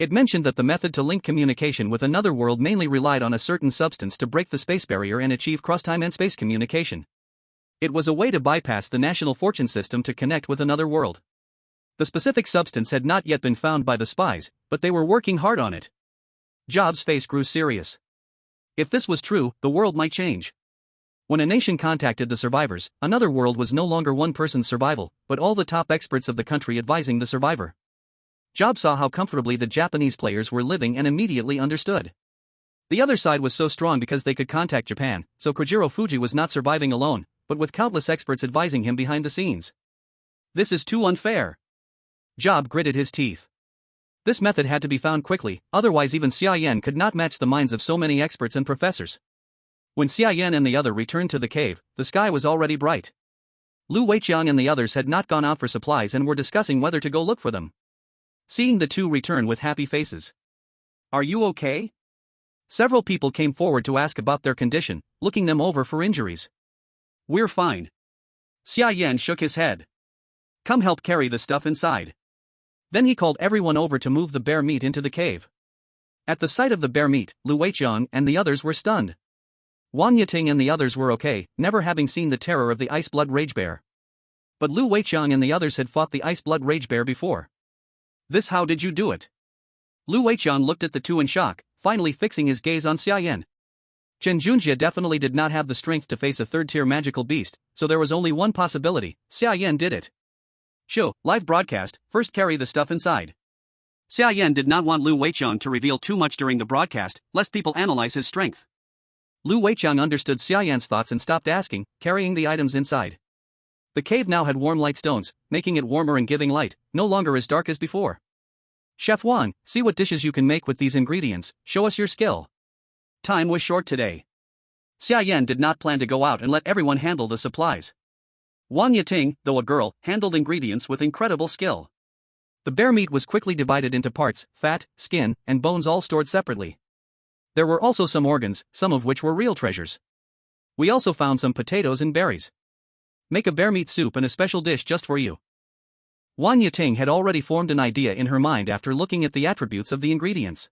It mentioned that the method to link communication with another world mainly relied on a certain substance to break the space barrier and achieve cross-time and space communication. It was a way to bypass the national fortune system to connect with another world. The specific substance had not yet been found by the spies, but they were working hard on it. Job's face grew serious. If this was true, the world might change. When a nation contacted the survivors, another world was no longer one person's survival, but all the top experts of the country advising the survivor. Job saw how comfortably the Japanese players were living and immediately understood. The other side was so strong because they could contact Japan, so Kojiro Fuji was not surviving alone, but with countless experts advising him behind the scenes. This is too unfair. Job gritted his teeth. This method had to be found quickly, otherwise even Xia Yan could not match the minds of so many experts and professors. When Xia Yan and the other returned to the cave, the sky was already bright. Lu Weiqiang and the others had not gone out for supplies and were discussing whether to go look for them. Seeing the two return with happy faces. Are you okay? Several people came forward to ask about their condition, looking them over for injuries. We're fine. Xia Yan shook his head. Come help carry the stuff inside. Then he called everyone over to move the bear meat into the cave. At the sight of the bear meat, Lu Weiqiang and the others were stunned. Wang Yiting and the others were okay, never having seen the terror of the ice blood rage bear. But Lu Weiqiang and the others had fought the ice blood rage bear before. This how did you do it? Lu Weiqiang looked at the two in shock, finally fixing his gaze on Xia Yan. Chen Junjie definitely did not have the strength to face a third-tier magical beast, so there was only one possibility: Xia Yan did it. Show, live broadcast, first carry the stuff inside. Xia Yan did not want Lu Weiqiang to reveal too much during the broadcast, lest people analyze his strength. Lu Weiqiang understood Xia Yan's thoughts and stopped asking, carrying the items inside. The cave now had warm light stones, making it warmer and giving light, no longer as dark as before. Chef Wang, see what dishes you can make with these ingredients, show us your skill. Time was short today. Xia Yan did not plan to go out and let everyone handle the supplies. Wang Yiting, though a girl, handled ingredients with incredible skill. The bear meat was quickly divided into parts, fat, skin, and bones all stored separately. There were also some organs, some of which were real treasures. We also found some potatoes and berries. Make a bear meat soup and a special dish just for you. Wang Yiting had already formed an idea in her mind after looking at the attributes of the ingredients.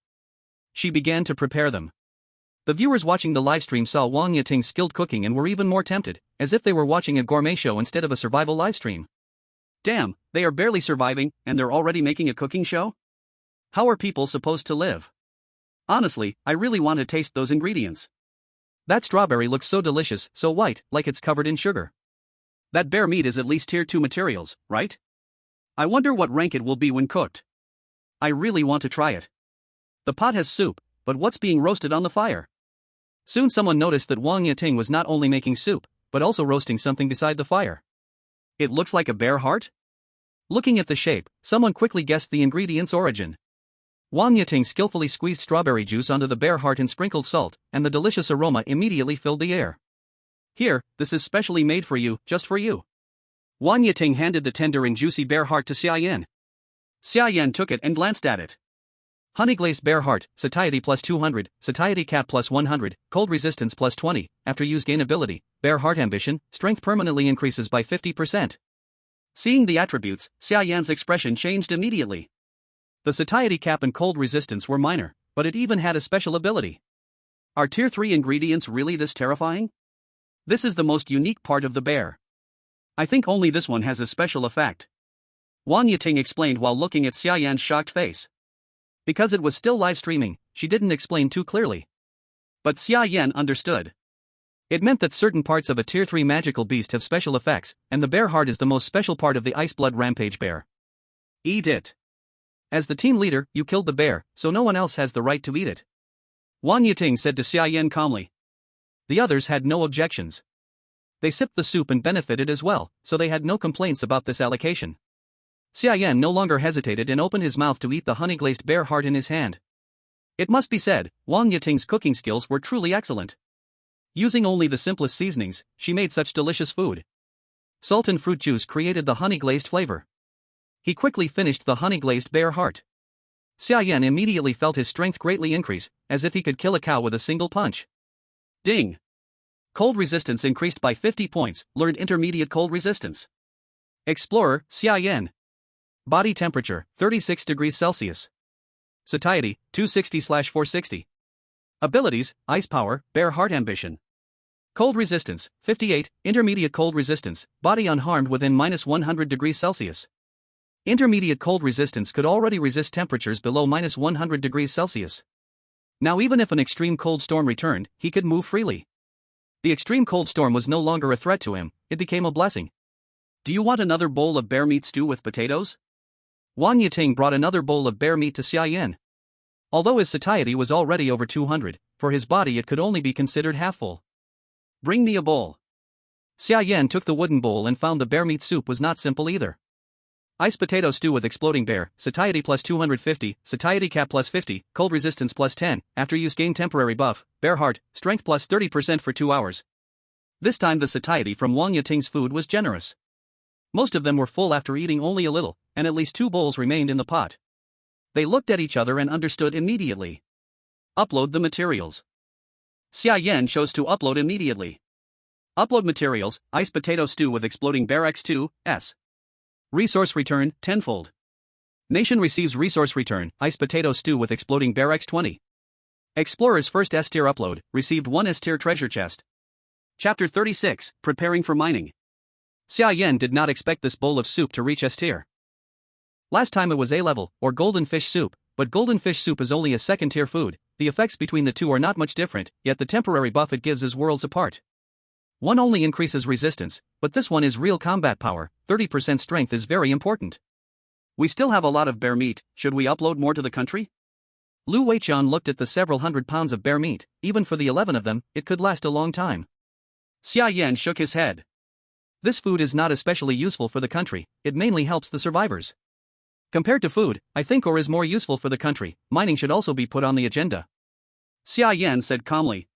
She began to prepare them. The viewers watching the livestream saw Wang Yiting's skilled cooking and were even more tempted, as if they were watching a gourmet show instead of a survival livestream. Damn, they are barely surviving, and they're already making a cooking show? How are people supposed to live? Honestly, I really want to taste those ingredients. That strawberry looks so delicious, so white, like it's covered in sugar. That bear meat is at least tier 2 materials, right? I wonder what rank it will be when cooked. I really want to try it. The pot has soup, but what's being roasted on the fire? Soon someone noticed that Wang Yiting was not only making soup, but also roasting something beside the fire. It looks like a bear heart? Looking at the shape, someone quickly guessed the ingredient's origin. Wang Yiting skillfully squeezed strawberry juice onto the bear heart and sprinkled salt, and the delicious aroma immediately filled the air. Here, this is specially made for you, just for you. Wang Yiting handed the tender and juicy bear heart to Xia Yan. Xia Yan took it and glanced at it. Honey glazed bear heart, satiety plus 200, satiety cap plus 100, cold resistance plus 20, after use gain ability, bear heart ambition, strength permanently increases by 50%. Seeing the attributes, Xia Yan's expression changed immediately. The satiety cap and cold resistance were minor, but it even had a special ability. Are tier 3 ingredients really this terrifying? This is the most unique part of the bear. I think only this one has a special effect. Wang Yiting explained while looking at Xia Yan's shocked face. Because it was still live streaming, she didn't explain too clearly. But Xia Yan understood. It meant that certain parts of a tier 3 magical beast have special effects, and the bear heart is the most special part of the Ice Blood Rampage bear. Eat it. As the team leader, you killed the bear, so no one else has the right to eat it. Wang Yiting said to Xia Yan calmly. The others had no objections. They sipped the soup and benefited as well, so they had no complaints about this allocation. Xia Yan no longer hesitated and opened his mouth to eat the honey-glazed bear heart in his hand. It must be said, Wang Yiting's cooking skills were truly excellent. Using only the simplest seasonings, she made such delicious food. Salt and fruit juice created the honey-glazed flavor. He quickly finished the honey-glazed bear heart. Xia Yan immediately felt his strength greatly increase, as if he could kill a cow with a single punch. Ding! Cold resistance increased by 50 points, learned intermediate cold resistance. Explorer, Xia Yan. Body temperature, 36 degrees Celsius. Satiety, 260/460. Abilities, Ice Power, Bear Heart Ambition. Cold resistance, 58, intermediate cold resistance, body unharmed within -100 degrees Celsius. Intermediate cold resistance could already resist temperatures below -100 degrees Celsius. Now even if an extreme cold storm returned, he could move freely. The extreme cold storm was no longer a threat to him, it became a blessing. Do you want another bowl of bear meat stew with potatoes? Wang Yiting brought another bowl of bear meat to Xia Yan. Although his satiety was already over 200, for his body it could only be considered half full. Bring me a bowl. Xia Yan took the wooden bowl and found the bear meat soup was not simple either. Ice potato stew with exploding bear, satiety plus 250, satiety cap plus 50, cold resistance plus 10, after use gain temporary buff, bear heart, strength plus 30% for 2 hours. This time the satiety from Wang Yiting's food was generous. Most of them were full after eating only a little, and at least 2 bowls remained in the pot. They looked at each other and understood immediately. Upload the materials. Xia Yan chose to upload immediately. Upload materials, ice potato stew with exploding bear X2, S. Resource return, tenfold. Nation receives resource return, ice potato stew with exploding bear X20. Explorer's first S-tier upload, received 1 S-tier treasure chest. Chapter 36, Preparing for Mining. Xia Yan did not expect this bowl of soup to reach S-tier. Last time it was A-level, or golden fish soup, but golden fish soup is only a second-tier food. The effects between the two are not much different, yet the temporary buff it gives is worlds apart. One only increases resistance, but this one is real combat power. 30% strength is very important. We still have a lot of bear meat, should we upload more to the country? Lu Weiqian looked at the several hundred pounds of bear meat, even for the 11 of them, it could last a long time. Xia Yan shook his head. This food is not especially useful for the country, it mainly helps the survivors. Compared to food, I think ore is more useful for the country, mining should also be put on the agenda. Xia Yan said calmly.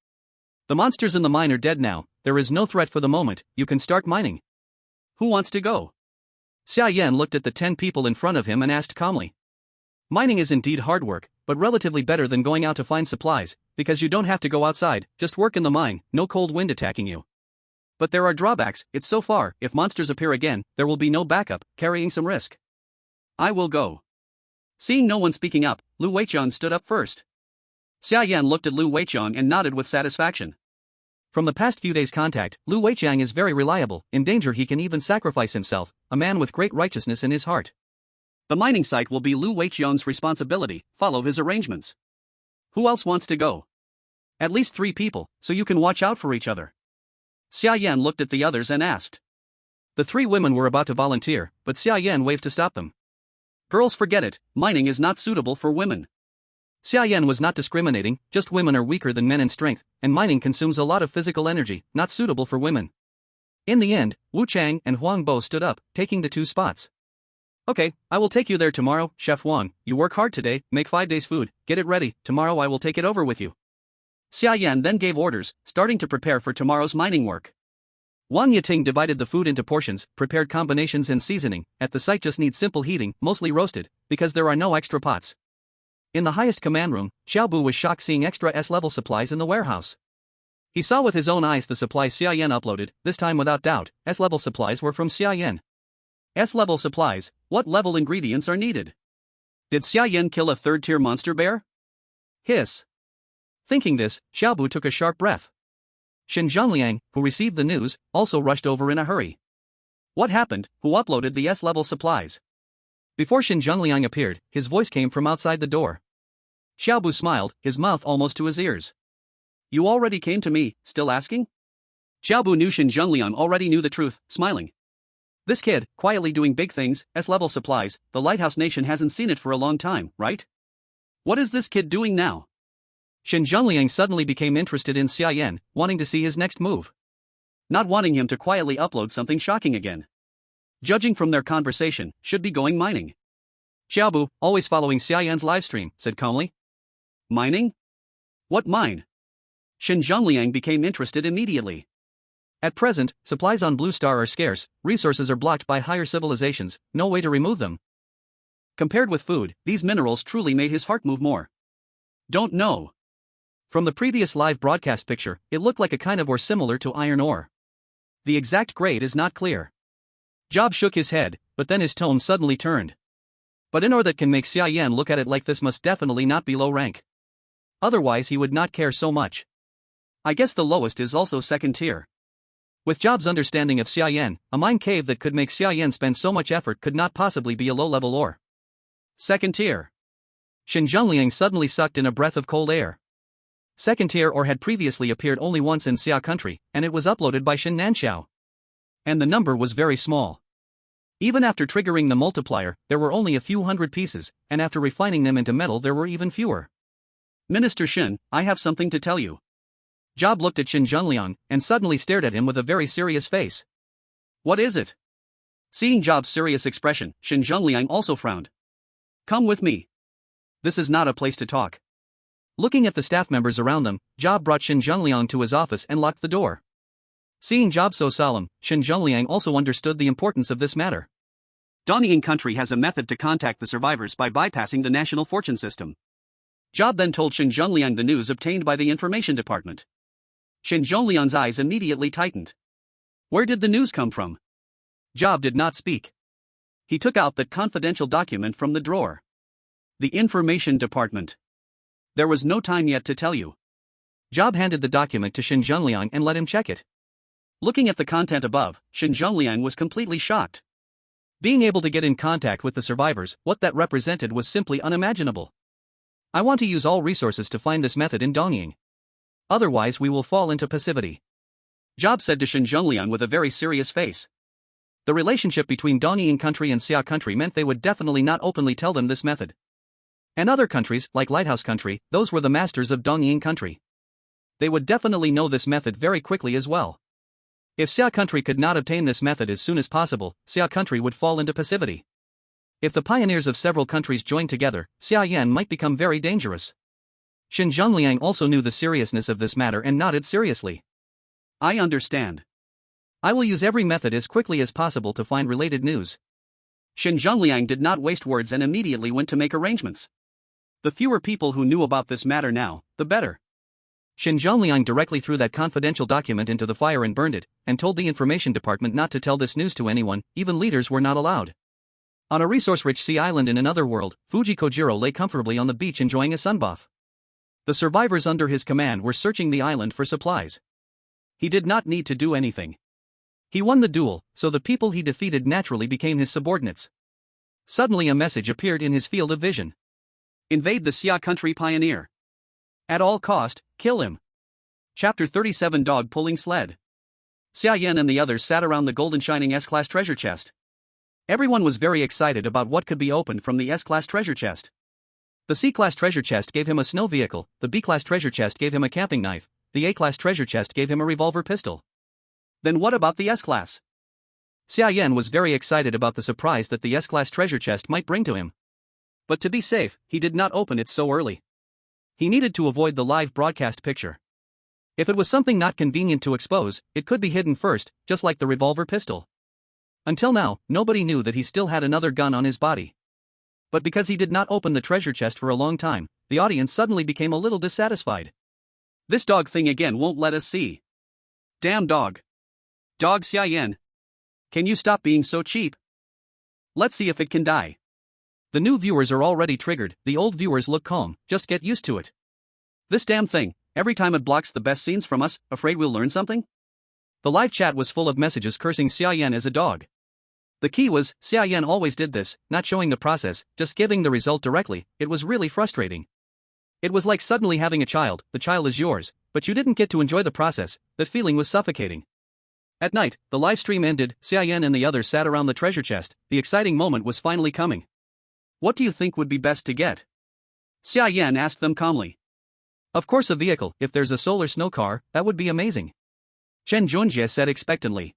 The monsters in the mine are dead now, there is no threat for the moment, you can start mining. Who wants to go? Xia Yan looked at the 10 people in front of him and asked calmly. Mining is indeed hard work, but relatively better than going out to find supplies, because you don't have to go outside, just work in the mine, no cold wind attacking you. But there are drawbacks, it's so far, if monsters appear again, there will be no backup, carrying some risk. I will go. Seeing no one speaking up, Lu Weiqian stood up first. Xia Yan looked at Lu Weiqian and nodded with satisfaction. From the past few days' contact, Lu Weiqian is very reliable, in danger he can even sacrifice himself, a man with great righteousness in his heart. The mining site will be Lu Weiqian's responsibility, follow his arrangements. Who else wants to go? At least 3 people, so you can watch out for each other. Xia Yan looked at the others and asked. The 3 women were about to volunteer, but Xia Yan waved to stop them. Girls, forget it, mining is not suitable for women. Xia Yan was not discriminating, just women are weaker than men in strength, and mining consumes a lot of physical energy, not suitable for women. In the end, Wu Chang and Huang Bo stood up, taking the 2 spots. Okay, I will take you there tomorrow, Chef Wang. You work hard today, make 5 days' food, get it ready, tomorrow I will take it over with you. Xia Yan then gave orders, starting to prepare for tomorrow's mining work. Wang Yiting divided the food into portions, prepared combinations and seasoning. At the site just needs simple heating, mostly roasted, because there are no extra pots. In the highest command room, Xiaobu was shocked seeing extra S-level supplies in the warehouse. He saw with his own eyes the supplies Xia Yan uploaded, this time without doubt, S-level supplies were from Xia Yan. S-level supplies, what level ingredients are needed? Did Xia Yan kill a 3rd-tier monster bear? Hiss. Thinking this, Xiaobu took a sharp breath. Shen Zhongliang, who received the news, also rushed over in a hurry. What happened? Who uploaded the S-level supplies? Before Shen Zhongliang appeared, his voice came from outside the door. Xiaobu smiled, his mouth almost to his ears. You already came to me, still asking? Xiaobu knew Shen Zhongliang already knew the truth, smiling. This kid, quietly doing big things, S-level supplies, the Lighthouse Nation hasn't seen it for a long time, right? What is this kid doing now? Shen Zhongliang suddenly became interested in Xia Yan, wanting to see his next move. Not wanting him to quietly upload something shocking again. Judging from their conversation, should be going mining. Xiaobu, always following Xia Yan's livestream, said calmly. Mining? What mine? Shen Zhongliang became interested immediately. At present, supplies on Blue Star are scarce, resources are blocked by higher civilizations, no way to remove them. Compared with food, these minerals truly made his heart move more. Don't know. From the previous live broadcast picture, it looked like a kind of ore similar to iron ore. The exact grade is not clear. Job shook his head, but then his tone suddenly turned. But an ore that can make Xia Yan look at it like this must definitely not be low rank. Otherwise he would not care so much. I guess the lowest is also 2nd tier. With Job's understanding of Xia Yan, a mine cave that could make Xia Yan spend so much effort could not possibly be a low-level ore. 2nd tier. Shen Zhongliang suddenly sucked in a breath of cold air. 2nd tier ore had previously appeared only once in Xia Country, and it was uploaded by Shen Nanxiao. And the number was very small. Even after triggering the multiplier, there were only a few hundred pieces, and after refining them into metal there were even fewer. Minister Shen, I have something to tell you. Job looked at Shen Zhongliang, and suddenly stared at him with a very serious face. What is it? Seeing Job's serious expression, Shen Zhongliang also frowned. Come with me. This is not a place to talk. Looking at the staff members around them, Job brought Shen Zhongliang to his office and locked the door. Seeing Job so solemn, Shen Zhongliang also understood the importance of this matter. Xia Country has a method to contact the survivors by bypassing the national fortune system. Job then told Shen Zhongliang the news obtained by the information department. Shen Zhongliang's eyes immediately tightened. Where did the news come from? Job did not speak. He took out that confidential document from the drawer. The information department. There was no time yet to tell you. Job handed the document to Shen Zhongliang and let him check it. Looking at the content above, Shen Zhongliang was completely shocked. Being able to get in contact with the survivors, what that represented was simply unimaginable. I want to use all resources to find this method in Dongying. Otherwise we will fall into passivity. Job said to Shen Zhongliang with a very serious face. The relationship between Dongying Country and Xia Country meant they would definitely not openly tell them this method. And other countries, like Lighthouse Country, those were the masters of Dongying Country. They would definitely know this method very quickly as well. If Xia Country could not obtain this method as soon as possible, Xia Country would fall into passivity. If the pioneers of several countries joined together, Xia Yan might become very dangerous. Shen Zhongliang also knew the seriousness of this matter and nodded seriously. I understand. I will use every method as quickly as possible to find related news. Shen Zhongliang did not waste words and immediately went to make arrangements. The fewer people who knew about this matter now, the better. Shen Zhongliang directly threw that confidential document into the fire and burned it, and told the information department not to tell this news to anyone, even leaders were not allowed. On a resource-rich sea island in another world, Fuji Kojiro lay comfortably on the beach enjoying a sunbath. The survivors under his command were searching the island for supplies. He did not need to do anything. He won the duel, so the people he defeated naturally became his subordinates. Suddenly a message appeared in his field of vision. Invade the Xia Country pioneer. At all cost, kill him. Chapter 37 Dog Pulling Sled. Xia Yan and the others sat around the golden shining S-Class treasure chest. Everyone was very excited about what could be opened from the S-Class treasure chest. The C-class treasure chest gave him a snow vehicle, the B-class treasure chest gave him a camping knife, the A-class treasure chest gave him a revolver pistol. Then what about the S-class? Xia Yan was very excited about the surprise that the S-class treasure chest might bring to him. But to be safe, he did not open it so early. He needed to avoid the live broadcast picture. If it was something not convenient to expose, it could be hidden first, just like the revolver pistol. Until now, nobody knew that he still had another gun on his body. But because he did not open the treasure chest for a long time, the audience suddenly became a little dissatisfied. This dog thing again won't let us see. Damn dog. Dog Xia Yan. Can you stop being so cheap? Let's see if it can die. The new viewers are already triggered, the old viewers look calm, just get used to it. This damn thing, every time it blocks the best scenes from us, afraid we'll learn something? The live chat was full of messages cursing Xia Yan as a dog. The key was, Xia Yan always did this, not showing the process, just giving the result directly. It was really frustrating. It was like suddenly having a child, the child is yours, but you didn't get to enjoy the process. That feeling was suffocating. At night, the live stream ended, Xia Yan and the others sat around the treasure chest, the exciting moment was finally coming. What do you think would be best to get? Xia Yan asked them calmly. Of course a vehicle, if there's a solar snow car, that would be amazing. Chen Junjie said expectantly.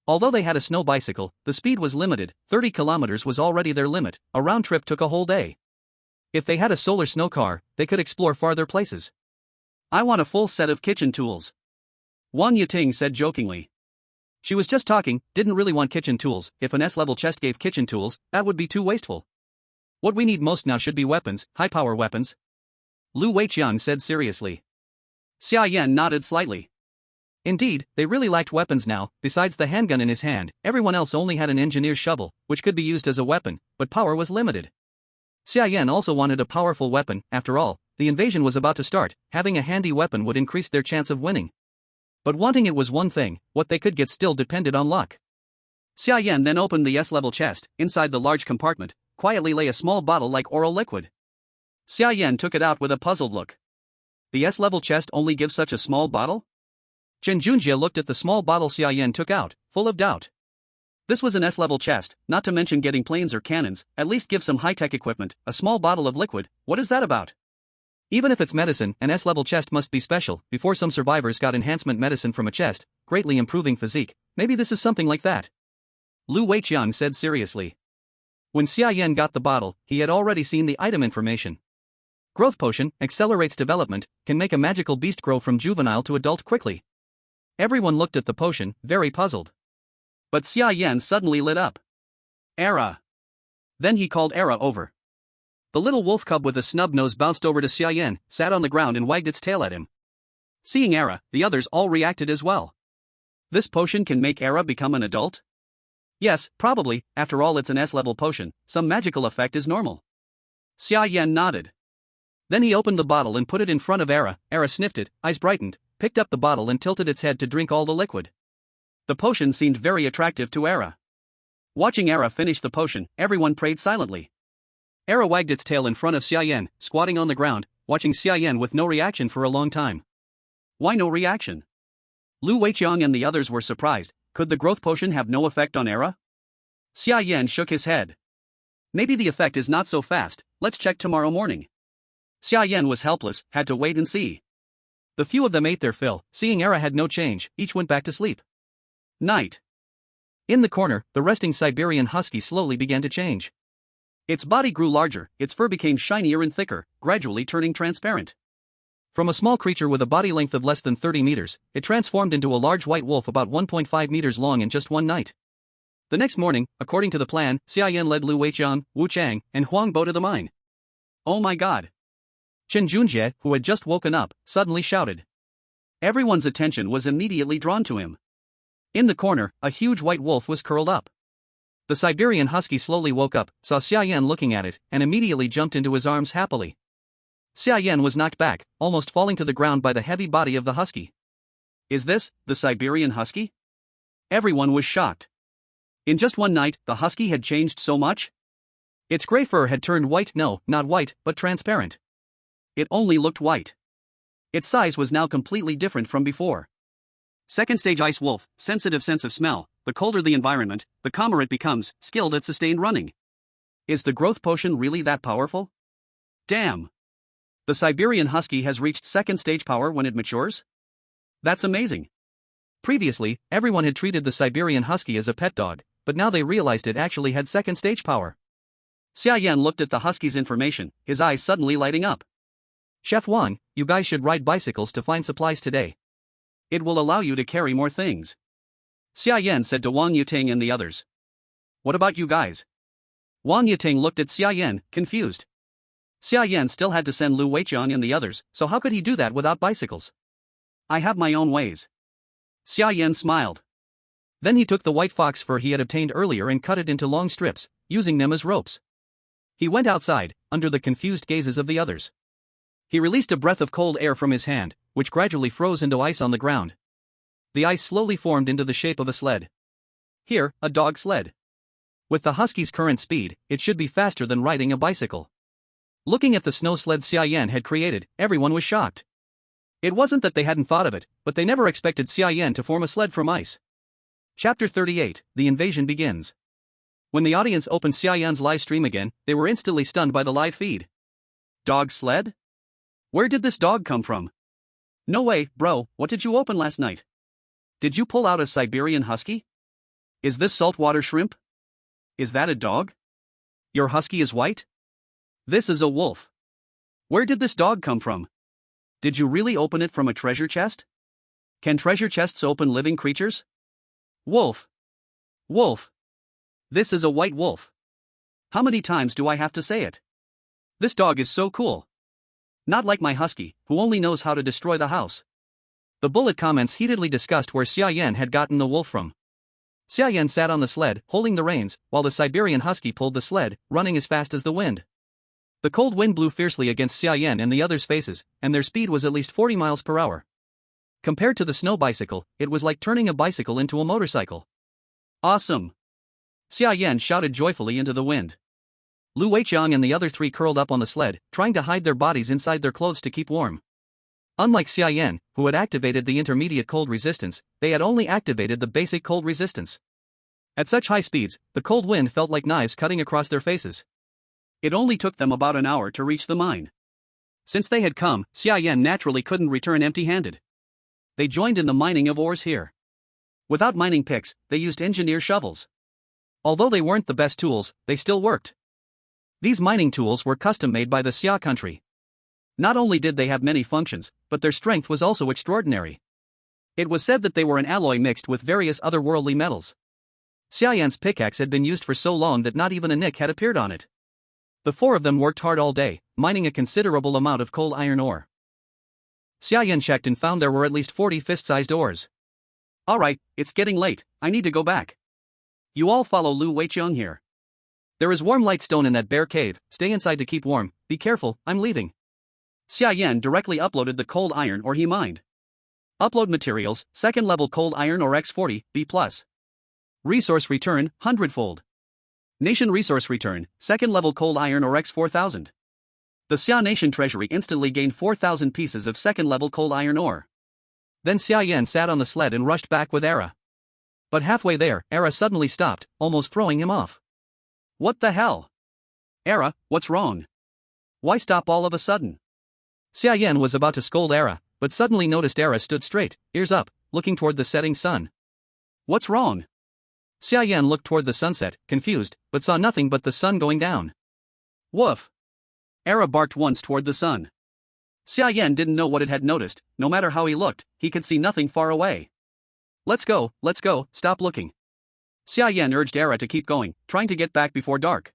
Although they had a snow bicycle, the speed was limited, 30 kilometers was already their limit, a round trip took a whole day. If they had a solar snow car, they could explore farther places. I want a full set of kitchen tools. Wang Yiting said jokingly. She was just talking, didn't really want kitchen tools. If an S-level chest gave kitchen tools, that would be too wasteful. What we need most now should be weapons, high-power weapons. Lu Weiqiang said seriously. Xia Yan nodded slightly. Indeed, they really lacked weapons now. Besides the handgun in his hand, everyone else only had an engineer's shovel, which could be used as a weapon, but power was limited. Xia Yan also wanted a powerful weapon. After all, the invasion was about to start, having a handy weapon would increase their chance of winning. But wanting it was one thing, what they could get still depended on luck. Xia Yan then opened the S-level chest. Inside the large compartment, quietly lay a small bottle like oral liquid. Xia Yan took it out with a puzzled look. The S-level chest only gives such a small bottle? Chen Junjie looked at the small bottle Xia Yan took out, full of doubt. This was an S-level chest, not to mention getting planes or cannons, at least give some high-tech equipment. A small bottle of liquid, what is that about? Even if it's medicine, an S-level chest must be special. Before some survivors got enhancement medicine from a chest, greatly improving physique, maybe this is something like that. Lu Weiqiang said seriously. When Xia Yan got the bottle, he had already seen the item information. Growth potion, accelerates development, can make a magical beast grow from juvenile to adult quickly. Everyone looked at the potion, very puzzled. But Xia Yan suddenly lit up. Era. Then he called Era over. The little wolf cub with a snub nose bounced over to Xia Yan, sat on the ground and wagged its tail at him. Seeing Era, the others all reacted as well. This potion can make Era become an adult? Yes, probably, after all it's an S-level potion, some magical effect is normal. Xia Yan nodded. Then he opened the bottle and put it in front of Era. Era sniffed it, eyes brightened, picked up the bottle and tilted its head to drink all the liquid. The potion seemed very attractive to Era. Watching Era finish the potion, everyone prayed silently. Era wagged its tail in front of Xia Yan, squatting on the ground, watching Xia Yan with no reaction for a long time. Why no reaction? Lu Weiqiang and the others were surprised. Could the growth potion have no effect on Era? Xia Yan shook his head. Maybe the effect is not so fast, let's check tomorrow morning. Xia Yan was helpless, had to wait and see. The few of them ate their fill, seeing Era had no change, each went back to sleep. Night. In the corner, the resting Siberian husky slowly began to change. Its body grew larger, its fur became shinier and thicker, gradually turning transparent. From a small creature with a body length of less than 30 meters, it transformed into a large white wolf about 1.5 meters long in just one night. The next morning, according to the plan, Xia Yan led Lu Weiqiang, Wu Chang, and Huang Bo to the mine. Oh my god! Chen Junjie, who had just woken up, suddenly shouted. Everyone's attention was immediately drawn to him. In the corner, a huge white wolf was curled up. The Siberian husky slowly woke up, saw Xia Yan looking at it, and immediately jumped into his arms happily. Xia Yan was knocked back, almost falling to the ground by the heavy body of the husky. Is this the Siberian husky? Everyone was shocked. In just one night, the husky had changed so much? Its gray fur had turned white, no, not white, but transparent. It only looked white. Its size was now completely different from before. Second stage ice wolf, sensitive sense of smell, the colder the environment, the calmer it becomes, skilled at sustained running. Is the growth potion really that powerful? Damn! The Siberian Husky has reached second stage power when it matures? That's amazing. Previously, everyone had treated the Siberian Husky as a pet dog, but now they realized it actually had second stage power. Xia Yan looked at the Husky's information, his eyes suddenly lighting up. Chef Wang, you guys should ride bicycles to find supplies today. It will allow you to carry more things. Xia Yan said to Wang Yiting and the others. What about you guys? Wang Yiting looked at Xia Yan, confused. Xia Yan still had to send Lu Weiqiang and the others, so how could he do that without bicycles? I have my own ways. Xia Yan smiled. Then he took the white fox fur he had obtained earlier and cut it into long strips, using them as ropes. He went outside, under the confused gazes of the others. He released a breath of cold air from his hand, which gradually froze into ice on the ground. The ice slowly formed into the shape of a sled. Here, a dog sled. With the Husky's current speed, it should be faster than riding a bicycle. Looking at the snow sled Xia Yan had created, everyone was shocked. It wasn't that they hadn't thought of it, but they never expected Xia Yan to form a sled from ice. Chapter 38, The Invasion Begins. When the audience opened Xia Yan's live stream again, they were instantly stunned by the live feed. Dog sled? Where did this dog come from? No way, bro, what did you open last night? Did you pull out a Siberian Husky? Is this saltwater shrimp? Is that a dog? Your husky is white? This is a wolf. Where did this dog come from? Did you really open it from a treasure chest? Can treasure chests open living creatures? Wolf. Wolf. This is a white wolf. How many times do I have to say it? This dog is so cool. Not like my husky, who only knows how to destroy the house. The bullet comments heatedly discussed where Xia Yan had gotten the wolf from. Xia Yan sat on the sled, holding the reins, while the Siberian Husky pulled the sled, running as fast as the wind. The cold wind blew fiercely against Xia Yan and the others' faces, and their speed was at least 40 miles per hour. Compared to the snow bicycle, it was like turning a bicycle into a motorcycle. Awesome! Xia Yan shouted joyfully into the wind. Lu Weiqiang and the other three curled up on the sled, trying to hide their bodies inside their clothes to keep warm. Unlike Xia Yan, who had activated the intermediate cold resistance, they had only activated the basic cold resistance. At such high speeds, the cold wind felt like knives cutting across their faces. It only took them about an hour to reach the mine. Since they had come, Xia Yan naturally couldn't return empty-handed. They joined in the mining of ores here. Without mining picks, they used engineer shovels. Although they weren't the best tools, they still worked. These mining tools were custom-made by the Xia Country. Not only did they have many functions, but their strength was also extraordinary. It was said that they were an alloy mixed with various otherworldly metals. Xia Yan's pickaxe had been used for so long that not even a nick had appeared on it. The four of them worked hard all day, mining a considerable amount of cold iron ore. Xia Yan checked and found there were at least 40 fist-sized ores. Alright, it's getting late, I need to go back. You all follow Lu Weiqiang here. There is warm light stone in that bear cave, stay inside to keep warm, be careful, I'm leaving. Xia Yan directly uploaded the cold iron ore he mined. Upload materials, second level cold iron ore X40, B+. Resource return, 100-fold. Nation resource return, second level cold iron ore X4000. The Xia Nation treasury instantly gained 4,000 pieces of second level cold iron ore. Then Xia Yan sat on the sled and rushed back with Era. But halfway there, Era suddenly stopped, almost throwing him off. What the hell? Era, what's wrong? Why stop all of a sudden? Xia Yan was about to scold Era, but suddenly noticed Era stood straight, ears up, looking toward the setting sun. What's wrong? Xia Yan looked toward the sunset, confused, but saw nothing but the sun going down. Woof! Era barked once toward the sun. Xia Yan didn't know what it had noticed, no matter how he looked, he could see nothing far away. Let's go, stop looking. Xia Yan urged Era to keep going, trying to get back before dark.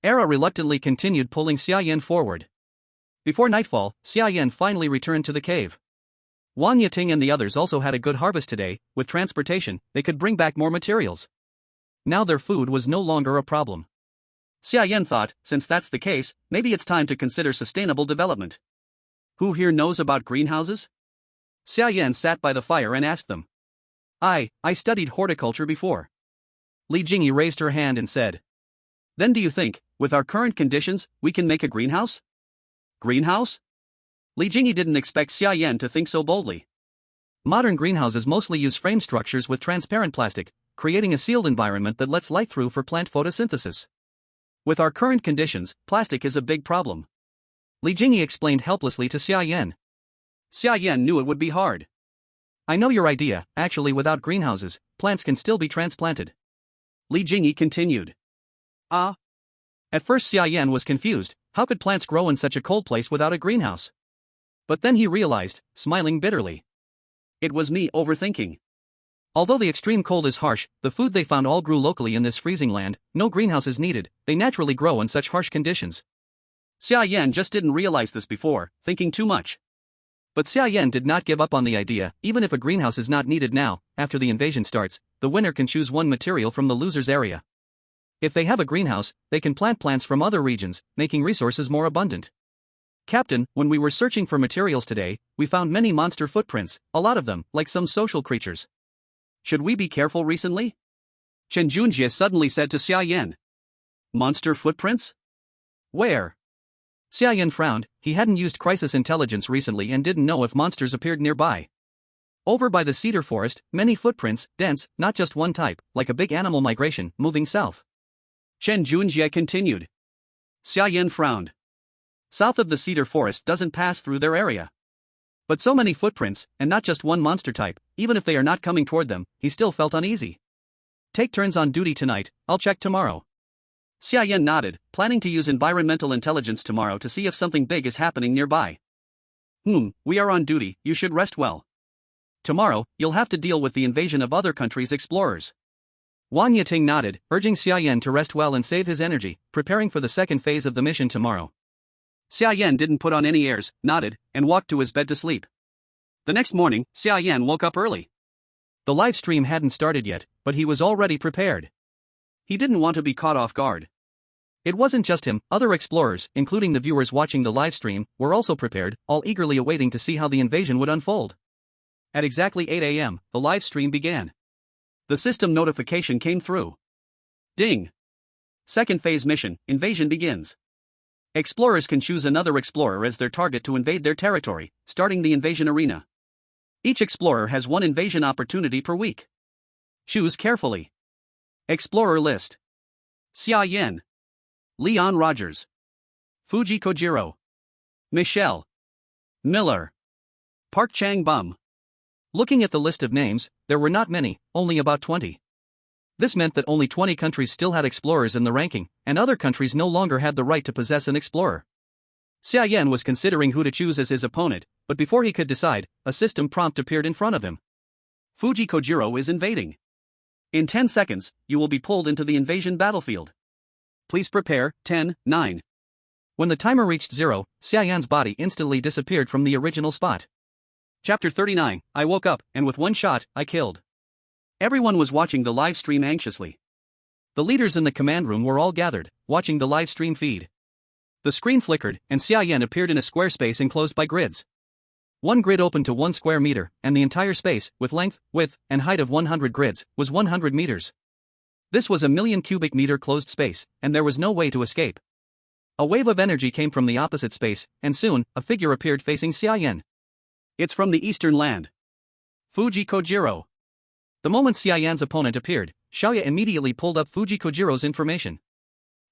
Era reluctantly continued pulling Xia Yan forward. Before nightfall, Xia Yan finally returned to the cave. Wang Yiting and the others also had a good harvest today. With transportation, they could bring back more materials. Now their food was no longer a problem. Xia Yan thought, since that's the case, maybe it's time to consider sustainable development. Who here knows about greenhouses? Xia Yan sat by the fire and asked them. I studied horticulture before. Li Jingyi raised her hand and said. Then do you think, with our current conditions, we can make a greenhouse? Greenhouse? Li Jingyi didn't expect Xia Yan to think so boldly. Modern greenhouses mostly use frame structures with transparent plastic, creating a sealed environment that lets light through for plant photosynthesis. With our current conditions, plastic is a big problem. Li Jingyi explained helplessly to Xia Yan. Xia Yan knew it would be hard. I know your idea, actually without greenhouses, plants can still be transplanted. Li Jingyi continued. Ah. At first Xia Yan was confused, how could plants grow in such a cold place without a greenhouse? But then he realized, smiling bitterly. It was me overthinking. Although the extreme cold is harsh, the food they found all grew locally in this freezing land, no greenhouse is needed, they naturally grow in such harsh conditions. Xia Yan just didn't realize this before, thinking too much. But Xia Yan did not give up on the idea, even if a greenhouse is not needed now, after the invasion starts, the winner can choose one material from the loser's area. If they have a greenhouse, they can plant plants from other regions, making resources more abundant. Captain, when we were searching for materials today, we found many monster footprints, a lot of them, like some social creatures. Should we be careful recently? Chen Junjie suddenly said to Xia Yan. Monster footprints? Where? Xia Yan frowned, he hadn't used crisis intelligence recently and didn't know if monsters appeared nearby. Over by the cedar forest, many footprints, dense, not just one type, like a big animal migration, moving south. Chen Junjie continued. Xia Yan frowned. South of the cedar forest doesn't pass through their area. But so many footprints, and not just one monster type, even if they are not coming toward them, he still felt uneasy. Take turns on duty tonight, I'll check tomorrow. Xia Yan nodded, planning to use environmental intelligence tomorrow to see if something big is happening nearby. We are on duty, you should rest well. Tomorrow, you'll have to deal with the invasion of other countries' explorers. Wang Yiting nodded, urging Xia Yan to rest well and save his energy, preparing for the second phase of the mission tomorrow. Xia Yan didn't put on any airs, nodded, and walked to his bed to sleep. The next morning, Xia Yan woke up early. The live stream hadn't started yet, but he was already prepared. He didn't want to be caught off guard. It wasn't just him, other explorers, including the viewers watching the live stream, were also prepared, all eagerly awaiting to see how the invasion would unfold. At exactly 8 a.m., the live stream began. The system notification came through. Ding! Second phase mission, invasion begins. Explorers can choose another explorer as their target to invade their territory, starting the invasion arena. Each explorer has one invasion opportunity per week. Choose carefully. Explorer list. Xia Yan, Leon Rogers, Fuji Kojiro, Michelle, Miller, Park Chang Bum. Looking at the list of names, there were not many, only about 20. This meant that only 20 countries still had explorers in the ranking, and other countries no longer had the right to possess an explorer. Xia Yan was considering who to choose as his opponent, but before he could decide, a system prompt appeared in front of him. Fuji Kojiro is invading. In 10 seconds, you will be pulled into the invasion battlefield. Please prepare, 10, 9. When the timer reached 0, Xia Yan's body instantly disappeared from the original spot. Chapter 39, I woke up, and with one shot, I killed. Everyone was watching the live stream anxiously. The leaders in the command room were all gathered, watching the live stream feed. The screen flickered, and Xia Yan appeared in a square space enclosed by grids. One grid opened to 1 square meter, and the entire space, with length, width, and height of 100 grids, was 100 meters. This was a million cubic meter closed space, and there was no way to escape. A wave of energy came from the opposite space, and soon, a figure appeared facing Xia Yan. It's from the eastern land. Fuji Kojiro. The moment Xia Yan's opponent appeared, Xiaoya immediately pulled up Fuji Kojiro's information.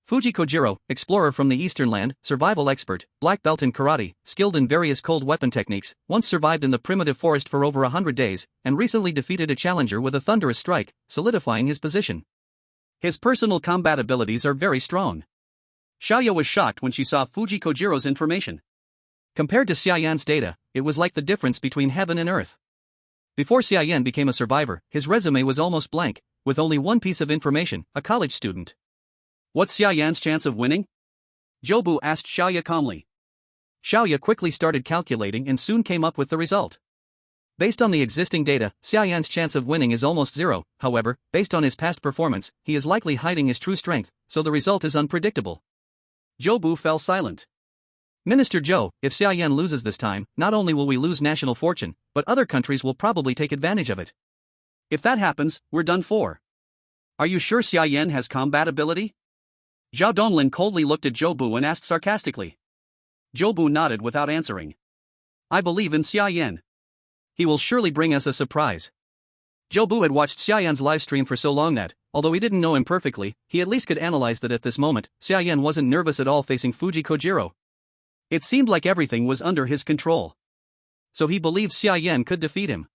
Fuji Kojiro, explorer from the eastern land, survival expert, black belt in karate, skilled in various cold weapon techniques, once survived in the primitive forest for over 100 days, and recently defeated a challenger with a thunderous strike, solidifying his position. His personal combat abilities are very strong. Xiaoya was shocked when she saw Fuji Kojiro's information. Compared to Xia Yan's data, it was like the difference between heaven and earth. Before Xia Yan became a survivor, his resume was almost blank, with only one piece of information, a college student. What's Xia Yan's chance of winning? Jobu asked Xiaoya calmly. Xiaoya quickly started calculating and soon came up with the result. Based on the existing data, Xia Yan's chance of winning is almost zero, however, based on his past performance, he is likely hiding his true strength, so the result is unpredictable. Jobu fell silent. Minister Zhou, if Xia Yan loses this time, not only will we lose national fortune, but other countries will probably take advantage of it. If that happens, we're done for. Are you sure Xia Yan has combat ability? Zhao Donglin coldly looked at Jobu and asked sarcastically. Jobu nodded without answering. I believe in Xia Yan. He will surely bring us a surprise. Jobu had watched Xia Yan's livestream for so long that, although he didn't know him perfectly, he at least could analyze that at this moment, Xia Yan wasn't nervous at all facing Fuji Kojiro. It seemed like everything was under his control. So he believed Xia Yan could defeat him.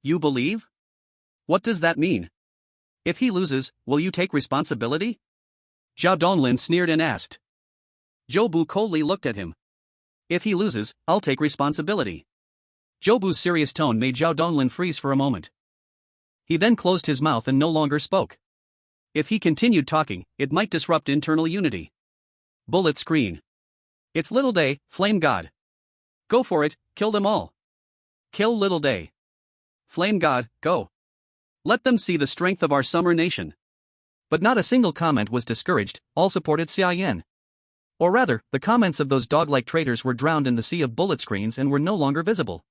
You believe? What does that mean? If he loses, will you take responsibility? Zhao Donglin sneered and asked. Zhou Bu coldly looked at him. If he loses, I'll take responsibility. Zhou Bu's serious tone made Zhao Donglin freeze for a moment. He then closed his mouth and no longer spoke. If he continued talking, it might disrupt internal unity. Bullet screen. It's Little Day, Flame God. Go for it, kill them all. Kill Little Day. Flame God, go. Let them see the strength of our summer nation. But not a single comment was discouraged, all supported Xia Yan. Or rather, the comments of those dog-like traitors were drowned in the sea of bullet screens and were no longer visible.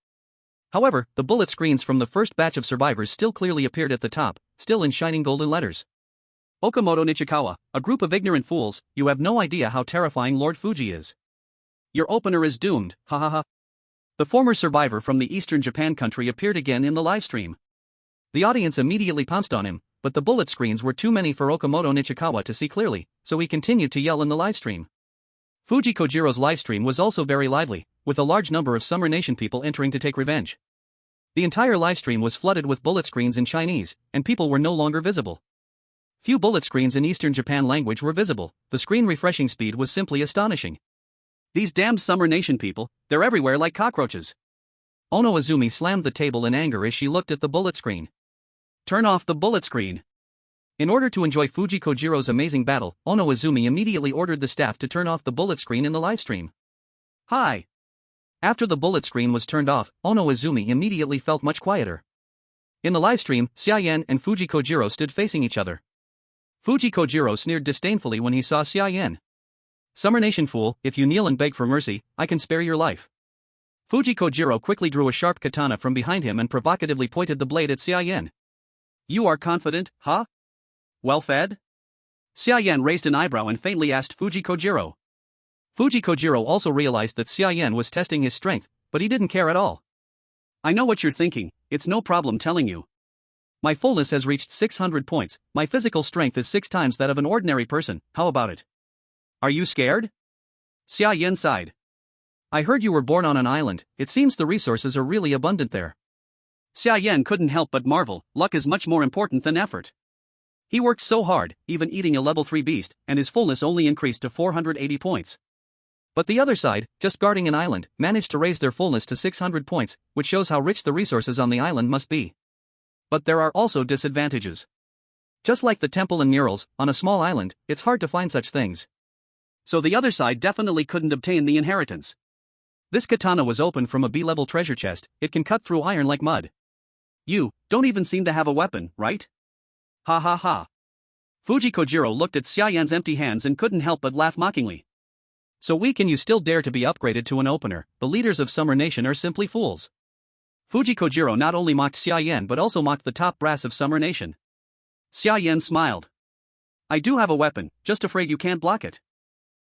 However, the bullet screens from the first batch of survivors still clearly appeared at the top, still in shining golden letters. Okamoto Nichikawa, a group of ignorant fools, you have no idea how terrifying Lord Fuji is. Your opener is doomed, ha ha ha. The former survivor from the eastern Japan country appeared again in the livestream. The audience immediately pounced on him, but the bullet screens were too many for Okamoto Nichikawa to see clearly, so he continued to yell in the livestream. Fuji Kojiro's livestream was also very lively, with a large number of Summer Nation people entering to take revenge. The entire livestream was flooded with bullet screens in Chinese, and people were no longer visible. Few bullet screens in Eastern Japan language were visible, the screen refreshing speed was simply astonishing. These damned Summer Nation people, they're everywhere like cockroaches. Ono Izumi slammed the table in anger as she looked at the bullet screen. Turn off the bullet screen. In order to enjoy Fuji Kojiro's amazing battle, Ono Izumi immediately ordered the staff to turn off the bullet screen in the livestream. Hi. After the bullet screen was turned off, Ono Izumi immediately felt much quieter. In the livestream, Xia Yan and Fuji Kojiro stood facing each other. Fuji Kojiro sneered disdainfully when he saw Xia Yan. Summer Nation fool, if you kneel and beg for mercy, I can spare your life. Fuji Kojiro quickly drew a sharp katana from behind him and provocatively pointed the blade at Xia Yan. You are confident, huh? Well fed? Xia Yan raised an eyebrow and faintly asked Fuji Kojiro. Fuji Kojiro also realized that Xia Yan was testing his strength, but he didn't care at all. I know what you're thinking, it's no problem telling you. My fullness has reached 600 points, my physical strength is 6 times that of an ordinary person, how about it? Are you scared? Xia Yan sighed. I heard you were born on an island, it seems the resources are really abundant there. Xia Yan couldn't help but marvel, luck is much more important than effort. He worked so hard, even eating a level 3 beast, and his fullness only increased to 480 points. But the other side, just guarding an island, managed to raise their fullness to 600 points, which shows how rich the resources on the island must be. But there are also disadvantages. Just like the temple and murals, on a small island, it's hard to find such things. So the other side definitely couldn't obtain the inheritance. This katana was opened from a B-level treasure chest, it can cut through iron like mud. You don't even seem to have a weapon, right? Ha ha ha. Fuji Kojiro looked at Xia Yan's empty hands and couldn't help but laugh mockingly. So weak and you still dare to be upgraded to an opener, the leaders of Summer Nation are simply fools. Fuji Kojiro not only mocked Xia Yan but also mocked the top brass of Summer Nation. Xia Yan smiled. I do have a weapon, just afraid you can't block it.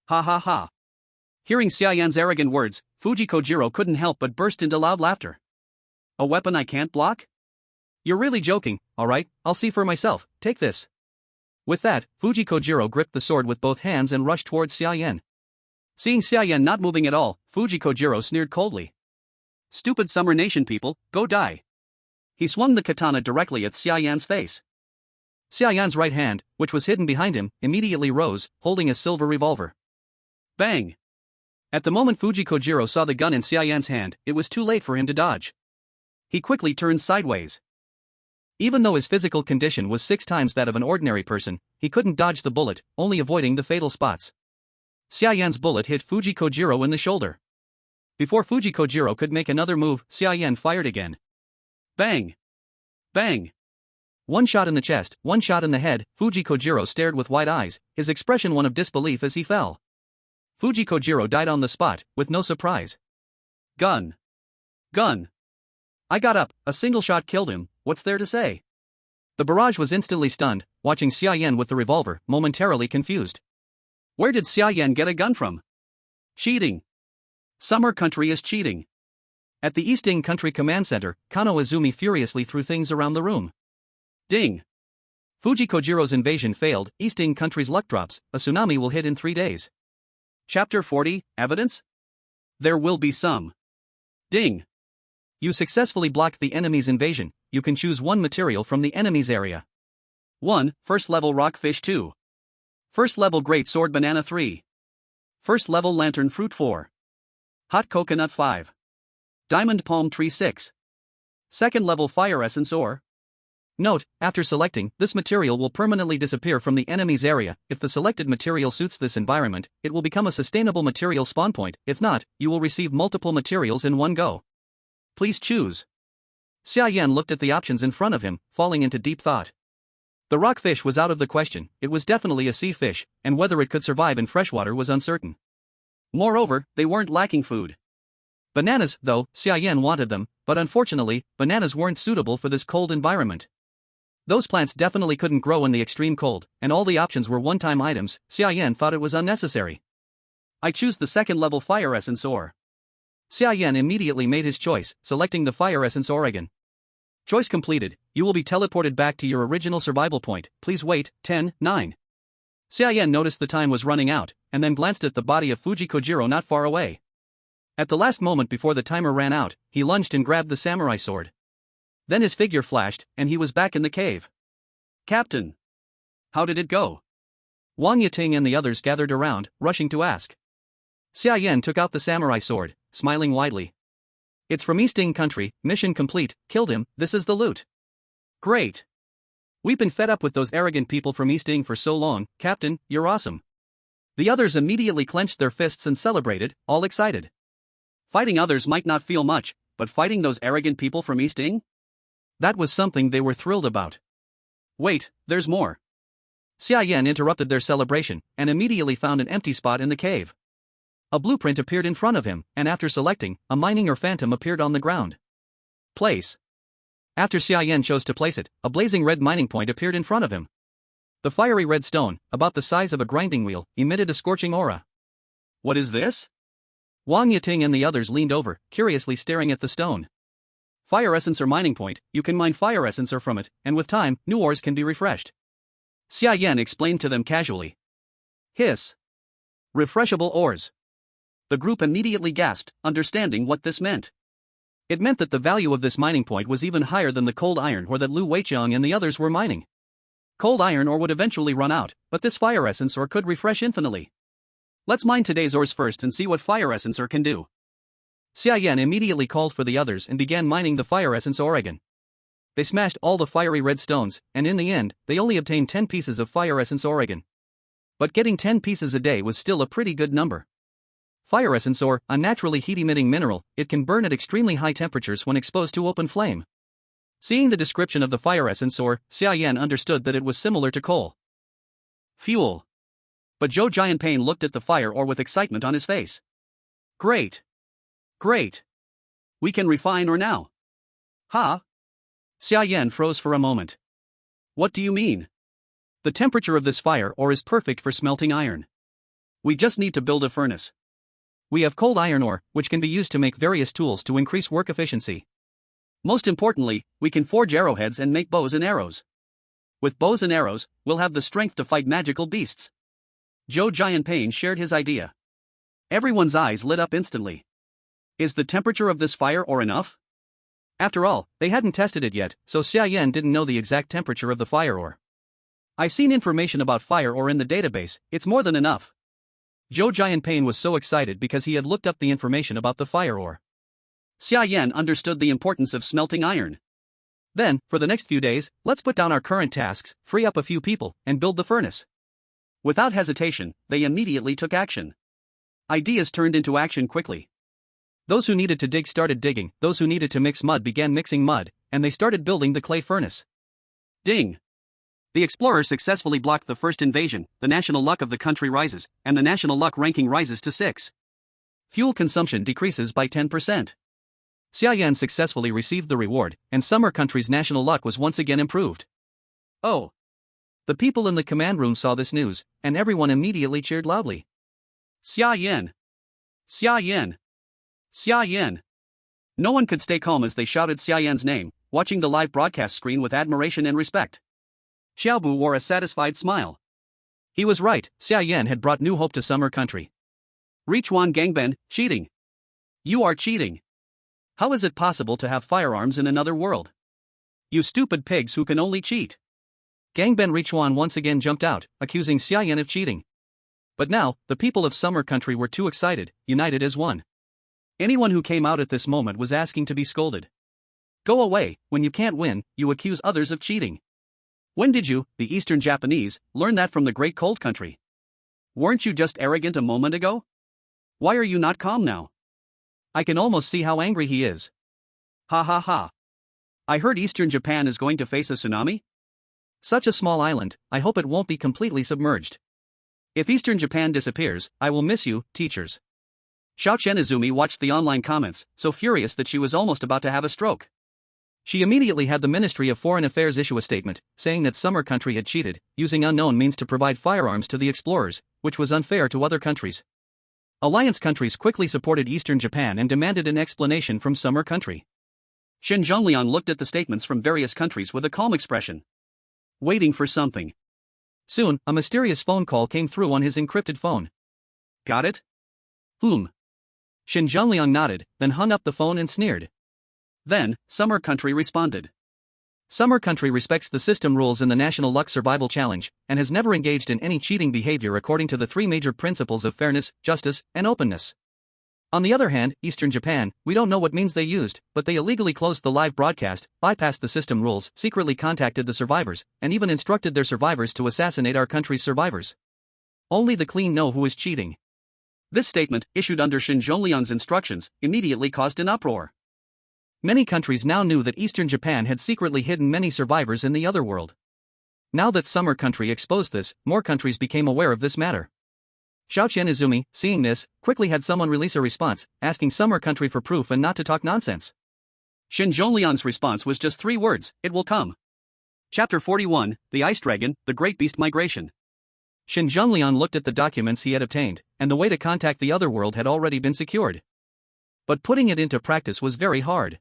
Ha ha ha. Hearing Xia Yan's arrogant words, Fuji Kojiro couldn't help but burst into loud laughter. A weapon I can't block? You're really joking, alright, I'll see for myself, take this. With that, Fuji Kojiro gripped the sword with both hands and rushed towards Xia Yan. Seeing Xia Yan not moving at all, Fuji Kojiro sneered coldly. Stupid Summer Nation people, go die. He swung the katana directly at Xia Yan's face. Xia Yan's right hand, which was hidden behind him, immediately rose, holding a silver revolver. Bang! At the moment Fuji Kojiro saw the gun in Xia Yan's hand, it was too late for him to dodge. He quickly turned sideways. Even though his physical condition was 6 times that of an ordinary person, he couldn't dodge the bullet, only avoiding the fatal spots. Xia Yan's bullet hit Fuji Kojiro in the shoulder. Before Fuji Kojiro could make another move, Xia Yan fired again. Bang! Bang! One shot in the chest, one shot in the head, Fuji Kojiro stared with wide eyes, his expression one of disbelief as he fell. Fuji Kojiro died on the spot, with no surprise. Gun! Gun! I got up, a single shot killed him, what's there to say? The barrage was instantly stunned, watching Xia Yan with the revolver, momentarily confused. Where did Xia Yan get a gun from? Cheating! Summer Country is cheating. At the Easting Country Command Center, Kano Izumi furiously threw things around the room. Ding! Fuji Kojiro's invasion failed, Easting Country's luck drops, a tsunami will hit in 3 days. Chapter 40, Evidence? There will be some. Ding. You successfully blocked the enemy's invasion. You can choose one material from the enemy's area. 1. First level rockfish 2. First level great sword banana 3. First level lantern fruit 4. Hot coconut 5. Diamond palm tree 6. Second level fire essence ore. Note, after selecting, this material will permanently disappear from the enemy's area. If the selected material suits this environment, it will become a sustainable material spawn point. If not, you will receive multiple materials in one go. Please choose. Xia Yan looked at the options in front of him, falling into deep thought. The rockfish was out of the question. It was definitely a sea fish, and whether it could survive in freshwater was uncertain. Moreover, they weren't lacking food. Bananas, though, Xia Yan wanted them, but unfortunately, bananas weren't suitable for this cold environment. Those plants definitely couldn't grow in the extreme cold, and all the options were one-time items. Xia Yan thought it was unnecessary. I choose the second level fire essence ore. Xia Yan immediately made his choice, selecting the fire essence ore again. Choice completed. You will be teleported back to your original survival point. Please wait. 10, 9. Xia Yan noticed the time was running out, and then glanced at the body of Fuji Kojiro not far away. At the last moment before the timer ran out, he lunged and grabbed the samurai sword. Then his figure flashed, and he was back in the cave. Captain, how did it go? Wang Yiting and the others gathered around, rushing to ask. Xia Yan took out the samurai sword, smiling widely. It's from Xia Country, mission complete, killed him, this is the loot. Great. We've been fed up with those arrogant people from Xia for so long, Captain, you're awesome. The others immediately clenched their fists and celebrated, all excited. Fighting others might not feel much, but fighting those arrogant people from Xia? That was something they were thrilled about. Wait, there's more. Xia Yan interrupted their celebration, and immediately found an empty spot in the cave. A blueprint appeared in front of him, and after selecting, a mining or phantom appeared on the ground. Place. After Xia Yan chose to place it, a blazing red mining point appeared in front of him. The fiery red stone, about the size of a grinding wheel, emitted a scorching aura. What is this? Wang Yiting and the others leaned over, curiously staring at the stone. Fire essence or mining point, you can mine fire essence or from it, and with time, new ores can be refreshed. Xia Yan explained to them casually. Hiss. Refreshable ores. The group immediately gasped, understanding what this meant. It meant that the value of this mining point was even higher than the cold iron ore that Lu Weiqiang and the others were mining. Cold iron ore would eventually run out, but this fire essence ore could refresh infinitely. Let's mine today's ores first and see what fire essence ore can do. Xia Yan immediately called for the others and began mining the fire essence ore again. They smashed all the fiery red stones, and in the end, they only obtained 10 pieces of fire essence ore again. But getting 10 pieces a day was still a pretty good number. Fire essence ore, a naturally heat-emitting mineral, it can burn at extremely high temperatures when exposed to open flame. Seeing the description of the fire essence ore, Xia Yan understood that it was similar to coal. Fuel. But Zhou Jianping looked at the fire ore with excitement on his face. Great. Great. We can refine ore now. Huh? Xia Yan froze for a moment. What do you mean? The temperature of this fire ore is perfect for smelting iron. We just need to build a furnace. We have cold iron ore, which can be used to make various tools to increase work efficiency. Most importantly, we can forge arrowheads and make bows and arrows. With bows and arrows, we'll have the strength to fight magical beasts. Zhou Jianping shared his idea. Everyone's eyes lit up instantly. Is the temperature of this fire ore enough? After all, they hadn't tested it yet, so Xia Yan didn't know the exact temperature of the fire ore. I've seen information about fire ore in the database, it's more than enough. Zhou Jianping was so excited because he had looked up the information about the fire ore. Xia Yan understood the importance of smelting iron. Then, for the next few days, let's put down our current tasks, free up a few people, and build the furnace. Without hesitation, they immediately took action. Ideas turned into action quickly. Those who needed to dig started digging, those who needed to mix mud began mixing mud, and they started building the clay furnace. Ding! The explorers successfully blocked the first invasion, the national luck of the country rises, and the national luck ranking rises to 6. Fuel consumption decreases by 10%. Xia Yan successfully received the reward, and Summer Country's national luck was once again improved. Oh! The people in the command room saw this news, and everyone immediately cheered loudly. Xia Yan! Xia Yan! Xia Yan! No one could stay calm as they shouted Xia Yan's name, watching the live broadcast screen with admiration and respect. Xiaobu wore a satisfied smile. He was right, Xia Yan had brought new hope to Summer Country. Richuan Gangben, cheating. You are cheating. How is it possible to have firearms in another world? You stupid pigs who can only cheat. Gangben Richuan once again jumped out, accusing Xia Yan of cheating. But now, the people of Summer Country were too excited, united as one. Anyone who came out at this moment was asking to be scolded. Go away, when you can't win, you accuse others of cheating. When did you, the Eastern Japanese, learn that from the Great Cold Country? Weren't you just arrogant a moment ago? Why are you not calm now? I can almost see how angry he is. Ha ha ha. I heard Eastern Japan is going to face a tsunami? Such a small island, I hope it won't be completely submerged. If Eastern Japan disappears, I will miss you, teachers. Xiao Izumi watched the online comments, so furious that she was almost about to have a stroke. She immediately had the Ministry of Foreign Affairs issue a statement, saying that Summer Country had cheated, using unknown means to provide firearms to the explorers, which was unfair to other countries. Alliance countries quickly supported Eastern Japan and demanded an explanation from Summer Country. Shen Zhongliang looked at the statements from various countries with a calm expression, waiting for something. Soon, a mysterious phone call came through on his encrypted phone. Got it? Shen Zhongliang nodded, then hung up the phone and sneered. Then, Summer Country responded. Summer Country respects the system rules in the National Luck Survival Challenge, and has never engaged in any cheating behavior according to the three major principles of fairness, justice, and openness. On the other hand, Eastern Japan, we don't know what means they used, but they illegally closed the live broadcast, bypassed the system rules, secretly contacted the survivors, and even instructed their survivors to assassinate our country's survivors. Only the clean know who is cheating. This statement, issued under Shen Zhongliang's instructions, immediately caused an uproar. Many countries now knew that Eastern Japan had secretly hidden many survivors in the other world. Now that Summer Country exposed this, more countries became aware of this matter. Xiao Izumi, seeing this, quickly had someone release a response, asking Summer Country for proof and not to talk nonsense. Shen Zhongliang's response was just 3 words, it will come. Chapter 41, The Ice Dragon, The Great Beast Migration. Shen Zhongliang looked at the documents he had obtained, and the way to contact the other world had already been secured. But putting it into practice was very hard.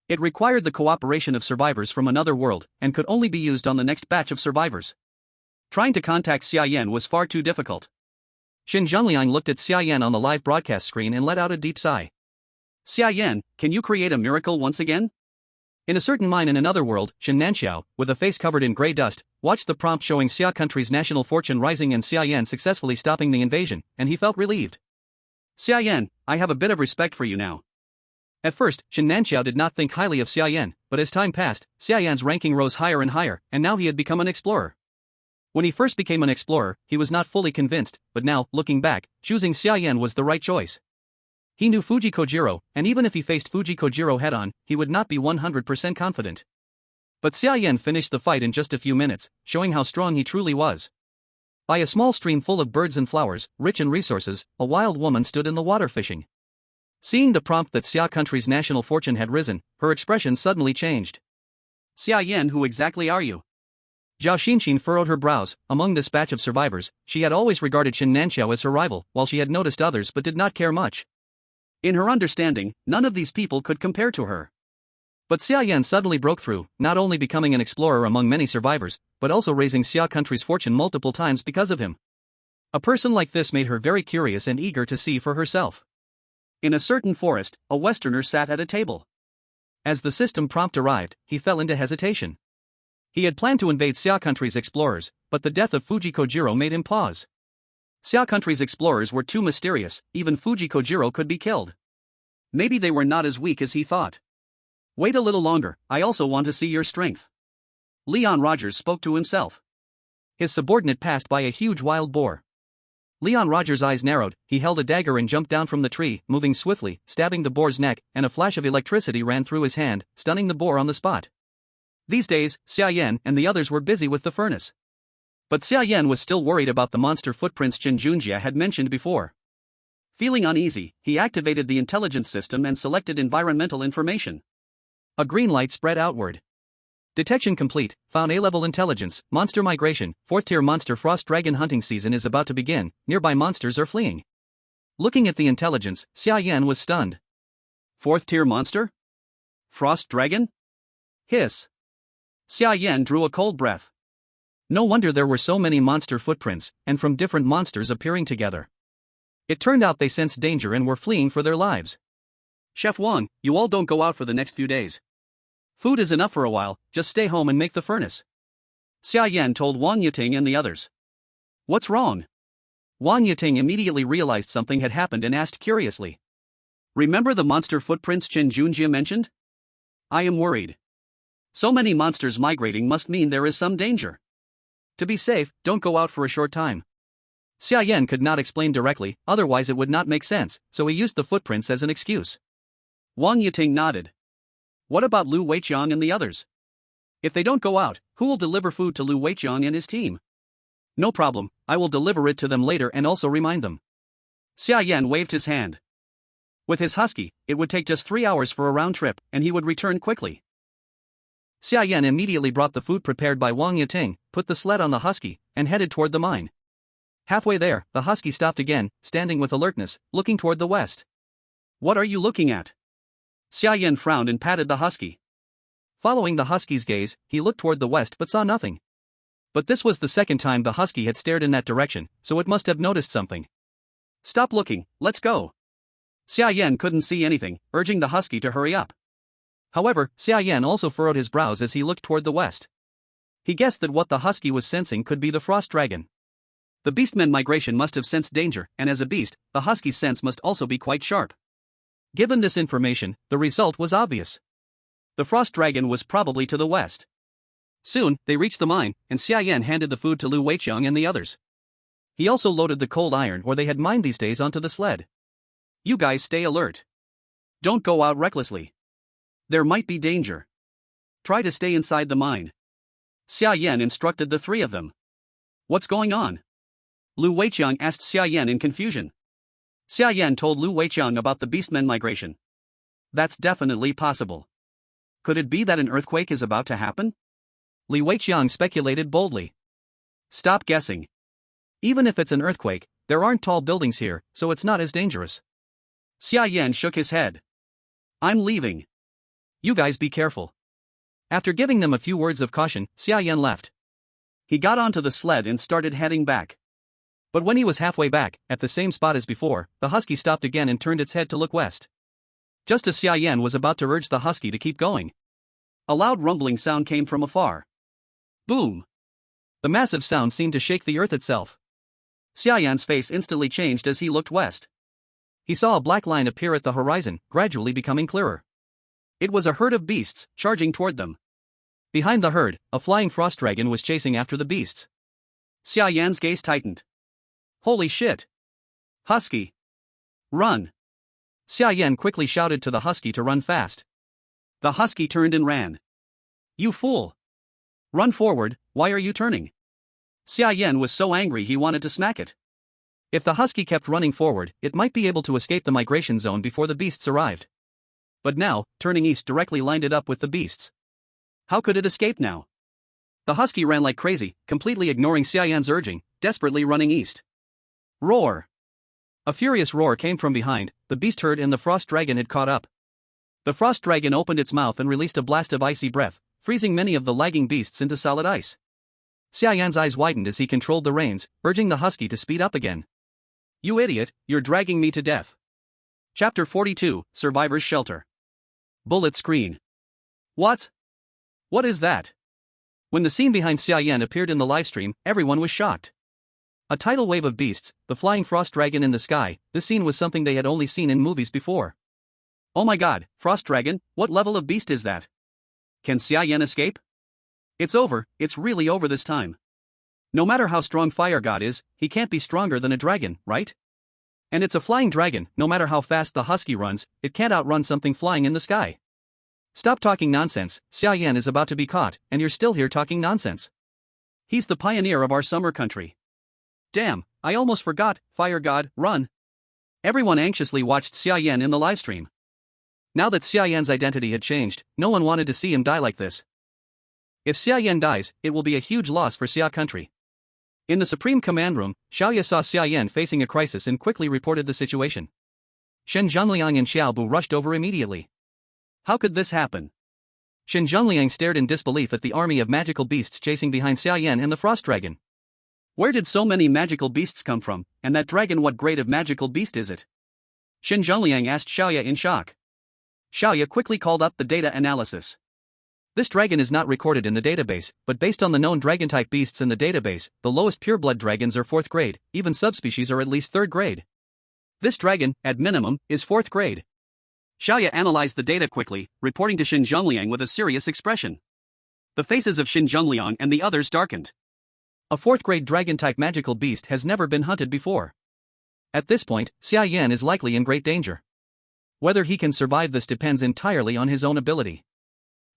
It required the cooperation of survivors from another world, and could only be used on the next batch of survivors. Trying to contact Xia Yan was far too difficult. Shen Zhongliang looked at Xia Yan on the live broadcast screen and let out a deep sigh. Xia Yan, can you create a miracle once again? In a certain mine in another world, Shen Nanxiao, with a face covered in grey dust, watched the prompt showing Xia Country's national fortune rising and Xia Yan successfully stopping the invasion, and he felt relieved. Xia Yan, I have a bit of respect for you now. At first, Shen Nanxiao did not think highly of Xia Yan, but as time passed, Xia Yan's ranking rose higher and higher, and now he had become an explorer. When he first became an explorer, he was not fully convinced, but now, looking back, choosing Xia Yan was the right choice. He knew Fuji Kojiro, and even if he faced Fuji Kojiro head-on, he would not be 100% confident. But Xia Yan finished the fight in just a few minutes, showing how strong he truly was. By a small stream full of birds and flowers, rich in resources, a wild woman stood in the water fishing. Seeing the prompt that Xia Country's national fortune had risen, her expression suddenly changed. Xia Yan, who exactly are you? Zhao Xinqin furrowed her brows. Among this batch of survivors, she had always regarded Shen Nanxiao as her rival, while she had noticed others but did not care much. In her understanding, none of these people could compare to her. But Xia Yan suddenly broke through, not only becoming an explorer among many survivors, but also raising Xia Country's fortune multiple times because of him. A person like this made her very curious and eager to see for herself. In a certain forest, a Westerner sat at a table. As the system prompt arrived, he fell into hesitation. He had planned to invade Xia Country's explorers, but the death of Fuji Kojiro made him pause. Xia Country's explorers were too mysterious, even Fuji Kojiro could be killed. Maybe they were not as weak as he thought. Wait a little longer, I also want to see your strength. Leon Rogers spoke to himself. His subordinate passed by a huge wild boar. Leon Rogers' eyes narrowed, he held a dagger and jumped down from the tree, moving swiftly, stabbing the boar's neck, and a flash of electricity ran through his hand, stunning the boar on the spot. These days, Xia Yan and the others were busy with the furnace. But Xia Yan was still worried about the monster footprints Chen Junjia had mentioned before. Feeling uneasy, he activated the intelligence system and selected environmental information. A green light spread outward. Detection complete, found A-level intelligence, monster migration, 4th tier monster frost dragon hunting season is about to begin, nearby monsters are fleeing. Looking at the intelligence, Xia Yan was stunned. 4th tier monster? Frost dragon? Hiss. Xia Yan drew a cold breath. No wonder there were so many monster footprints, and from different monsters appearing together. It turned out they sensed danger and were fleeing for their lives. Chef Wang, you all don't go out for the next few days. Food is enough for a while, just stay home and make the furnace. Xia Yan told Wang Yiting and the others. What's wrong? Wang Yiting immediately realized something had happened and asked curiously. Remember the monster footprints Chen Junjie mentioned? I am worried. So many monsters migrating must mean there is some danger. To be safe, don't go out for a short time. Xia Yan could not explain directly, otherwise it would not make sense, so he used the footprints as an excuse. Wang Yiting nodded. What about Lu Weiqiang and the others? If they don't go out, who will deliver food to Lu Weiqiang and his team? No problem, I will deliver it to them later and also remind them. Xia Yan waved his hand. With his husky, it would take just 3 hours for a round trip, and he would return quickly. Xia Yan immediately brought the food prepared by Wang Yiting, put the sled on the husky, and headed toward the mine. Halfway there, the husky stopped again, standing with alertness, looking toward the west. What are you looking at? Xia Yan frowned and patted the husky. Following the husky's gaze, he looked toward the west but saw nothing. But this was the second time the husky had stared in that direction, so it must have noticed something. Stop looking, let's go. Xia Yan couldn't see anything, urging the husky to hurry up. However, Xia Yan also furrowed his brows as he looked toward the west. He guessed that what the husky was sensing could be the frost dragon. The beastmen migration must have sensed danger, and as a beast, the husky's sense must also be quite sharp. Given this information, the result was obvious. The frost dragon was probably to the west. Soon, they reached the mine, and Xia Yan handed the food to Lu Weiqiang and the others. He also loaded the cold iron or they had mined these days onto the sled. You guys stay alert. Don't go out recklessly. There might be danger. Try to stay inside the mine. Xia Yan instructed the three of them. What's going on? Lu Weiqiang asked Xia Yan in confusion. Xia Yan told Lu Weiqiang about the beastmen migration. That's definitely possible. Could it be that an earthquake is about to happen? Lu Weiqiang speculated boldly. Stop guessing. Even if it's an earthquake, there aren't tall buildings here, so it's not as dangerous. Xia Yan shook his head. I'm leaving. You guys be careful. After giving them a few words of caution, Xia Yan left. He got onto the sled and started heading back. But when he was halfway back, at the same spot as before, the husky stopped again and turned its head to look west. Just as Xia Yan was about to urge the husky to keep going, a loud rumbling sound came from afar. Boom! The massive sound seemed to shake the earth itself. Xia Yan's face instantly changed as he looked west. He saw a black line appear at the horizon, gradually becoming clearer. It was a herd of beasts, charging toward them. Behind the herd, a flying frost dragon was chasing after the beasts. Xia Yan's gaze tightened. Holy shit! Husky! Run! Xia Yan quickly shouted to the husky to run fast. The husky turned and ran. You fool! Run forward, why are you turning? Xia Yan was so angry he wanted to smack it. If the husky kept running forward, it might be able to escape the migration zone before the beasts arrived. But now, turning east directly lined it up with the beasts. How could it escape now? The husky ran like crazy, completely ignoring Xia Yan's urging, desperately running east. Roar! A furious roar came from behind, the beast herd and the frost dragon had caught up. The frost dragon opened its mouth and released a blast of icy breath, freezing many of the lagging beasts into solid ice. Xia Yan's eyes widened as he controlled the reins, urging the husky to speed up again. You idiot, you're dragging me to death. Chapter 42, Survivor's Shelter. Bullet screen. What? What is that? When the scene behind Xia Yan appeared in the livestream, everyone was shocked. A tidal wave of beasts, the flying frost dragon in the sky, this scene was something they had only seen in movies before. Oh my god, frost dragon, what level of beast is that? Can Xia Yan escape? It's over, it's really over this time. No matter how strong Fire God is, he can't be stronger than a dragon, right? And it's a flying dragon, no matter how fast the husky runs, it can't outrun something flying in the sky. Stop talking nonsense, Xia Yan is about to be caught, and you're still here talking nonsense. He's the pioneer of our summer country. Damn, I almost forgot, Fire God, run. Everyone anxiously watched Xia Yan in the livestream. Now that Xia Yan's identity had changed, no one wanted to see him die like this. If Xia Yan dies, it will be a huge loss for Xia Country. In the Supreme Command Room, Xiaoya saw Xia Yan facing a crisis and quickly reported the situation. Shen Zhongliang and Xiaobu rushed over immediately. How could this happen? Shen Zhongliang stared in disbelief at the army of magical beasts chasing behind Xia Yan and the frost dragon. Where did so many magical beasts come from, and that dragon, what grade of magical beast is it? Shen Zhongliang asked Xiaoya in shock. Xia quickly called up the data analysis. This dragon is not recorded in the database, but based on the known dragon-type beasts in the database, the lowest pureblood dragons are 4th grade, even subspecies are at least 3rd grade. This dragon, at minimum, is 4th grade. Xia analyzed the data quickly, reporting to Xin Zhongliang with a serious expression. The faces of Xin Zhongliang and the others darkened. A 4th grade dragon-type magical beast has never been hunted before. At this point, Xia Yan is likely in great danger. Whether he can survive this depends entirely on his own ability.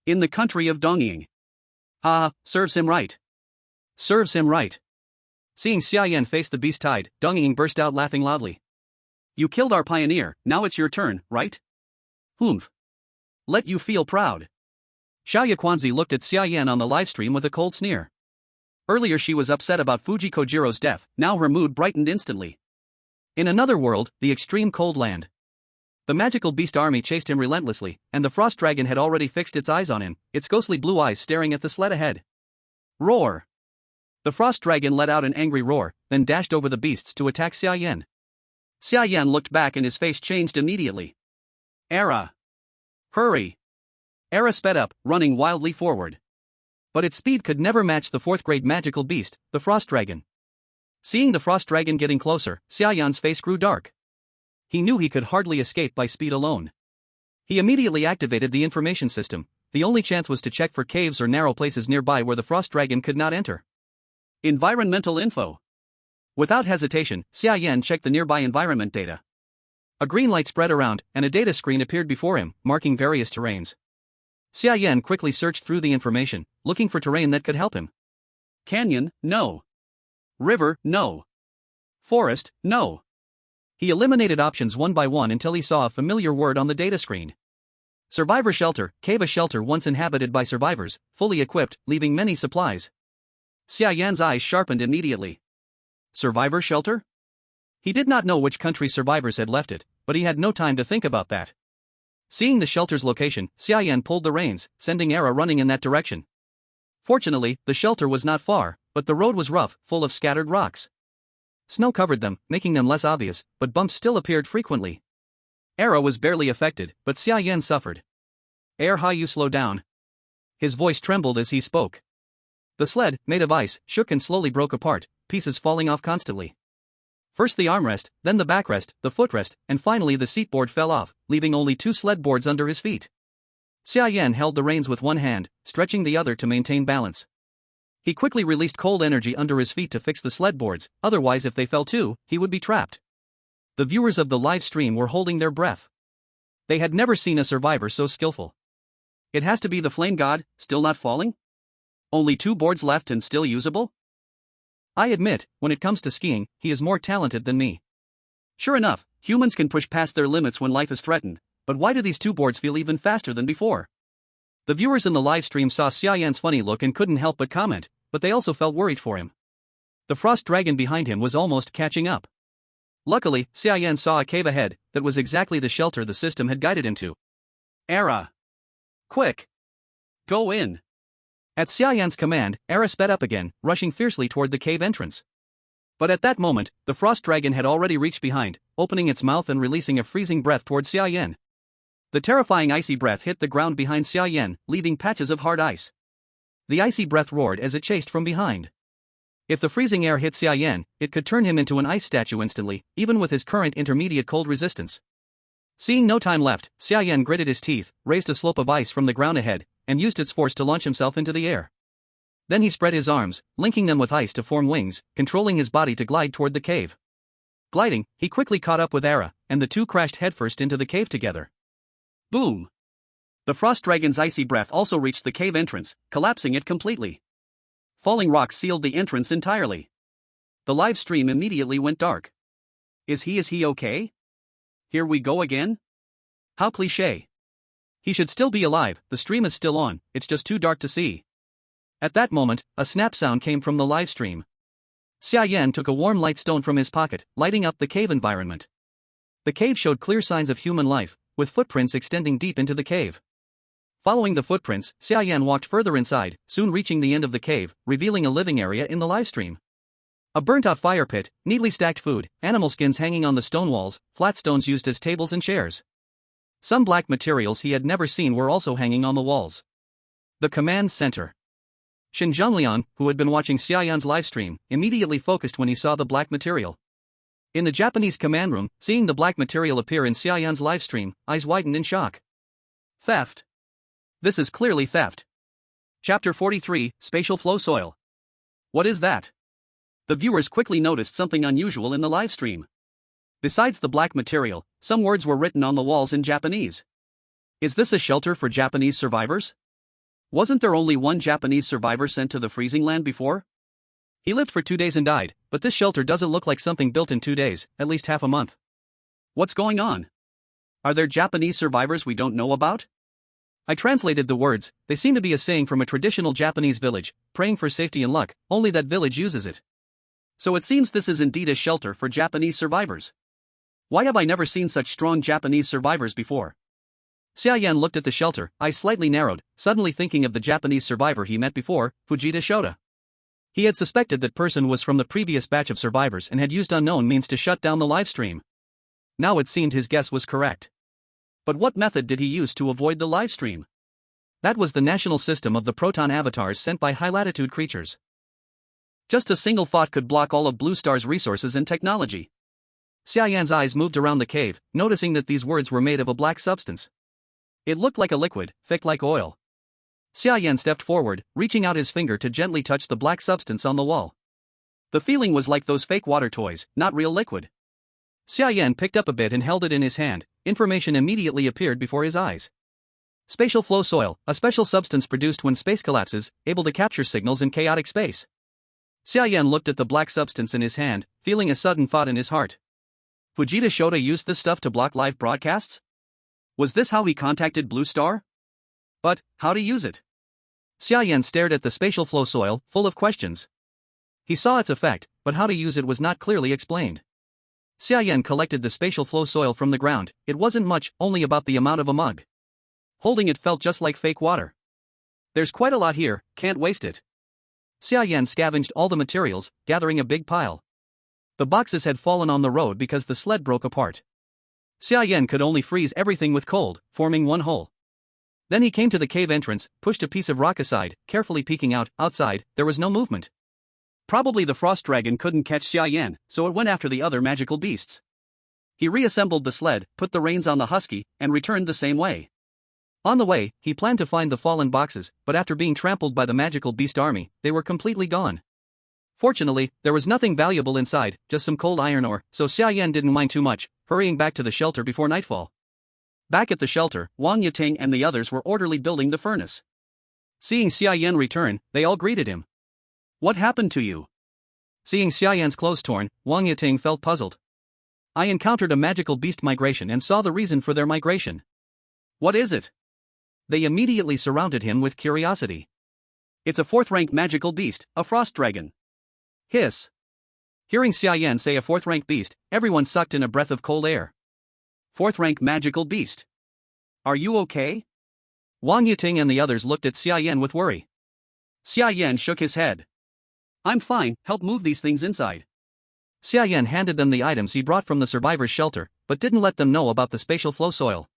In the country of Dongying. Serves him right. Serves him right. Seeing Xia Yan face the beast tide, Dongying burst out laughing loudly. You killed our pioneer, now it's your turn, right? Humph. Let you feel proud. Xiao Quanzi looked at Xia Yan on the livestream with a cold sneer. Earlier she was upset about Fuji Kojiro's death, now her mood brightened instantly. In another world, the extreme cold land. The magical beast army chased him relentlessly, and the frost dragon had already fixed its eyes on him, its ghostly blue eyes staring at the sled ahead. Roar! The frost dragon let out an angry roar, then dashed over the beasts to attack Xia Yan. Xia Yan looked back and his face changed immediately. Era! Hurry! Era sped up, running wildly forward. But its speed could never match the 4th grade magical beast, the frost dragon. Seeing the frost dragon getting closer, Xia Yan's face grew dark. He knew he could hardly escape by speed alone. He immediately activated the information system. The only chance was to check for caves or narrow places nearby where the frost dragon could not enter. Environmental info. Without hesitation, Xia Yan checked the nearby environment data. A green light spread around, and a data screen appeared before him, marking various terrains. Xia Yan quickly searched through the information, looking for terrain that could help him. Canyon, no. River, no. Forest, no. He eliminated options one by one until he saw a familiar word on the data screen. Survivor shelter, cave, a shelter once inhabited by survivors, fully equipped, leaving many supplies. Xia Yan's eyes sharpened immediately. Survivor shelter? He did not know which country survivors had left it, but he had no time to think about that. Seeing the shelter's location, Xia Yan pulled the reins, sending Era running in that direction. Fortunately, the shelter was not far, but the road was rough, full of scattered rocks. Snow covered them, making them less obvious, but bumps still appeared frequently. Era was barely affected, but Xia Yan suffered. How you slow down. His voice trembled as he spoke. The sled, made of ice, shook and slowly broke apart, pieces falling off constantly. First the armrest, then the backrest, the footrest, and finally the seatboard fell off, leaving only 2 sled boards under his feet. Xia Yan held the reins with one hand, stretching the other to maintain balance. He quickly released cold energy under his feet to fix the sled boards, otherwise if they fell too, he would be trapped. The viewers of the live stream were holding their breath. They had never seen a survivor so skillful. It has to be the flame god, still not falling? Only 2 boards left and still usable? I admit, when it comes to skiing, he is more talented than me. Sure enough, humans can push past their limits when life is threatened, but why do these 2 boards feel even faster than before? The viewers in the live stream saw Xia Yan's funny look and couldn't help but comment, but they also felt worried for him. The frost dragon behind him was almost catching up. Luckily, Xia Yan saw a cave ahead that was exactly the shelter the system had guided him to. Era! Quick! Go in! At Xia Yan's command, Era sped up again, rushing fiercely toward the cave entrance. But at that moment, the frost dragon had already reached behind, opening its mouth and releasing a freezing breath toward Xia Yan. The terrifying icy breath hit the ground behind Xia Yan, leaving patches of hard ice. The icy breath roared as it chased from behind. If the freezing air hit Xia Yan, it could turn him into an ice statue instantly, even with his current intermediate cold resistance. Seeing no time left, Xia Yan gritted his teeth, raised a slope of ice from the ground ahead, and used its force to launch himself into the air. Then he spread his arms, linking them with ice to form wings, controlling his body to glide toward the cave. Gliding, he quickly caught up with Era, and the 2 crashed headfirst into the cave together. Boom! The frost dragon's icy breath also reached the cave entrance, collapsing it completely. Falling rocks sealed the entrance entirely. The live stream immediately went dark. Is he okay? Here we go again? How cliché. He should still be alive, the stream is still on, it's just too dark to see. At that moment, a snap sound came from the live stream. Xia Yan took a warm light stone from his pocket, lighting up the cave environment. The cave showed clear signs of human life, with footprints extending deep into the cave. Following the footprints, Xia Yan walked further inside, soon reaching the end of the cave, revealing a living area in the live stream. A burnt-out fire pit, neatly stacked food, animal skins hanging on the stone walls, flat stones used as tables and chairs. Some black materials he had never seen were also hanging on the walls. The command center. Shin Zhongliang, who had been watching Xia Yan's livestream, immediately focused when he saw the black material. In the Japanese command room, seeing the black material appear in Xia Yan's livestream, eyes widened in shock. Theft. This is clearly theft. Chapter 43, Spatial Flow Soil. What is that? The viewers quickly noticed something unusual in the livestream. Besides the black material, some words were written on the walls in Japanese. Is this a shelter for Japanese survivors? Wasn't there only one Japanese survivor sent to the freezing land before? He lived for 2 days and died, but this shelter doesn't look like something built in 2 days, at least half a month. What's going on? Are there Japanese survivors we don't know about? I translated the words. They seem to be a saying from a traditional Japanese village, praying for safety and luck, only that village uses it. So it seems this is indeed a shelter for Japanese survivors. Why have I never seen such strong Japanese survivors before? Xia Yan looked at the shelter, eyes slightly narrowed, suddenly thinking of the Japanese survivor he met before, Fujita Shota. He had suspected that person was from the previous batch of survivors and had used unknown means to shut down the livestream. Now it seemed his guess was correct. But what method did he use to avoid the livestream? That was the national system of the proton avatars sent by high-latitude creatures. Just a single thought could block all of Blue Star's resources and technology. Xia Yan's eyes moved around the cave, noticing that these words were made of a black substance. It looked like a liquid, thick like oil. Xia Yan stepped forward, reaching out his finger to gently touch the black substance on the wall. The feeling was like those fake water toys, not real liquid. Xia Yan picked up a bit and held it in his hand. Information immediately appeared before his eyes. Spatial flow soil, a special substance produced when space collapses, able to capture signals in chaotic space. Xia Yan looked at the black substance in his hand, feeling a sudden thought in his heart. Fujita Shota used this stuff to block live broadcasts? Was this how he contacted Blue Star? But, how to use it? Xia Yan stared at the spatial flow soil, full of questions. He saw its effect, but how to use it was not clearly explained. Xia Yan collected the spatial flow soil from the ground. It wasn't much, only about the amount of a mug. Holding it felt just like fake water. There's quite a lot here, can't waste it. Xia Yan scavenged all the materials, gathering a big pile. The boxes had fallen on the road because the sled broke apart. Xia Yan could only freeze everything with cold, forming one hole. Then he came to the cave entrance, pushed a piece of rock aside, carefully peeking out. Outside, there was no movement. Probably the frost dragon couldn't catch Xia Yan, so it went after the other magical beasts. He reassembled the sled, put the reins on the husky, and returned the same way. On the way, he planned to find the fallen boxes, but after being trampled by the magical beast army, they were completely gone. Fortunately, there was nothing valuable inside, just some cold iron ore, so Xia Yan didn't mind too much, hurrying back to the shelter before nightfall. Back at the shelter, Wang Yiting and the others were orderly building the furnace. Seeing Xia Yan return, they all greeted him. What happened to you? Seeing Xia Yan's clothes torn, Wang Yiting felt puzzled. I encountered a magical beast migration and saw the reason for their migration. What is it? They immediately surrounded him with curiosity. It's a 4th-rank magical beast, a frost dragon. Hiss. Hearing Xia Yan say a 4th-rank beast, everyone sucked in a breath of cold air. 4th-rank magical beast. Are you okay? Wang Yiting and the others looked at Xia Yan with worry. Xia Yan shook his head. I'm fine, help move these things inside. Xia Yan handed them the items he brought from the survivors' shelter, but didn't let them know about the spatial flow soil.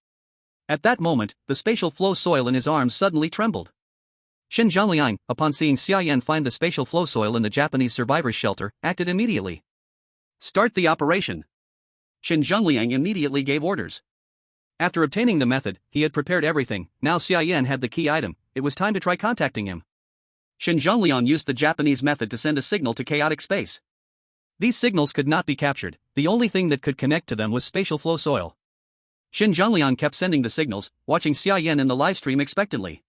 At that moment, the spatial flow soil in his arms suddenly trembled. Shin Zhongliang, upon seeing Xia Yan find the spatial flow soil in the Japanese survivors' shelter, acted immediately. Start the operation. Shin Zhongliang immediately gave orders. After obtaining the method, he had prepared everything. Now Xia Yan had the key item. It was time to try contacting him. Shin Zhongliang used the Japanese method to send a signal to chaotic space. These signals could not be captured. The only thing that could connect to them was spatial flow soil. Shin Zhongliang kept sending the signals, watching Xia Yan in the livestream expectantly.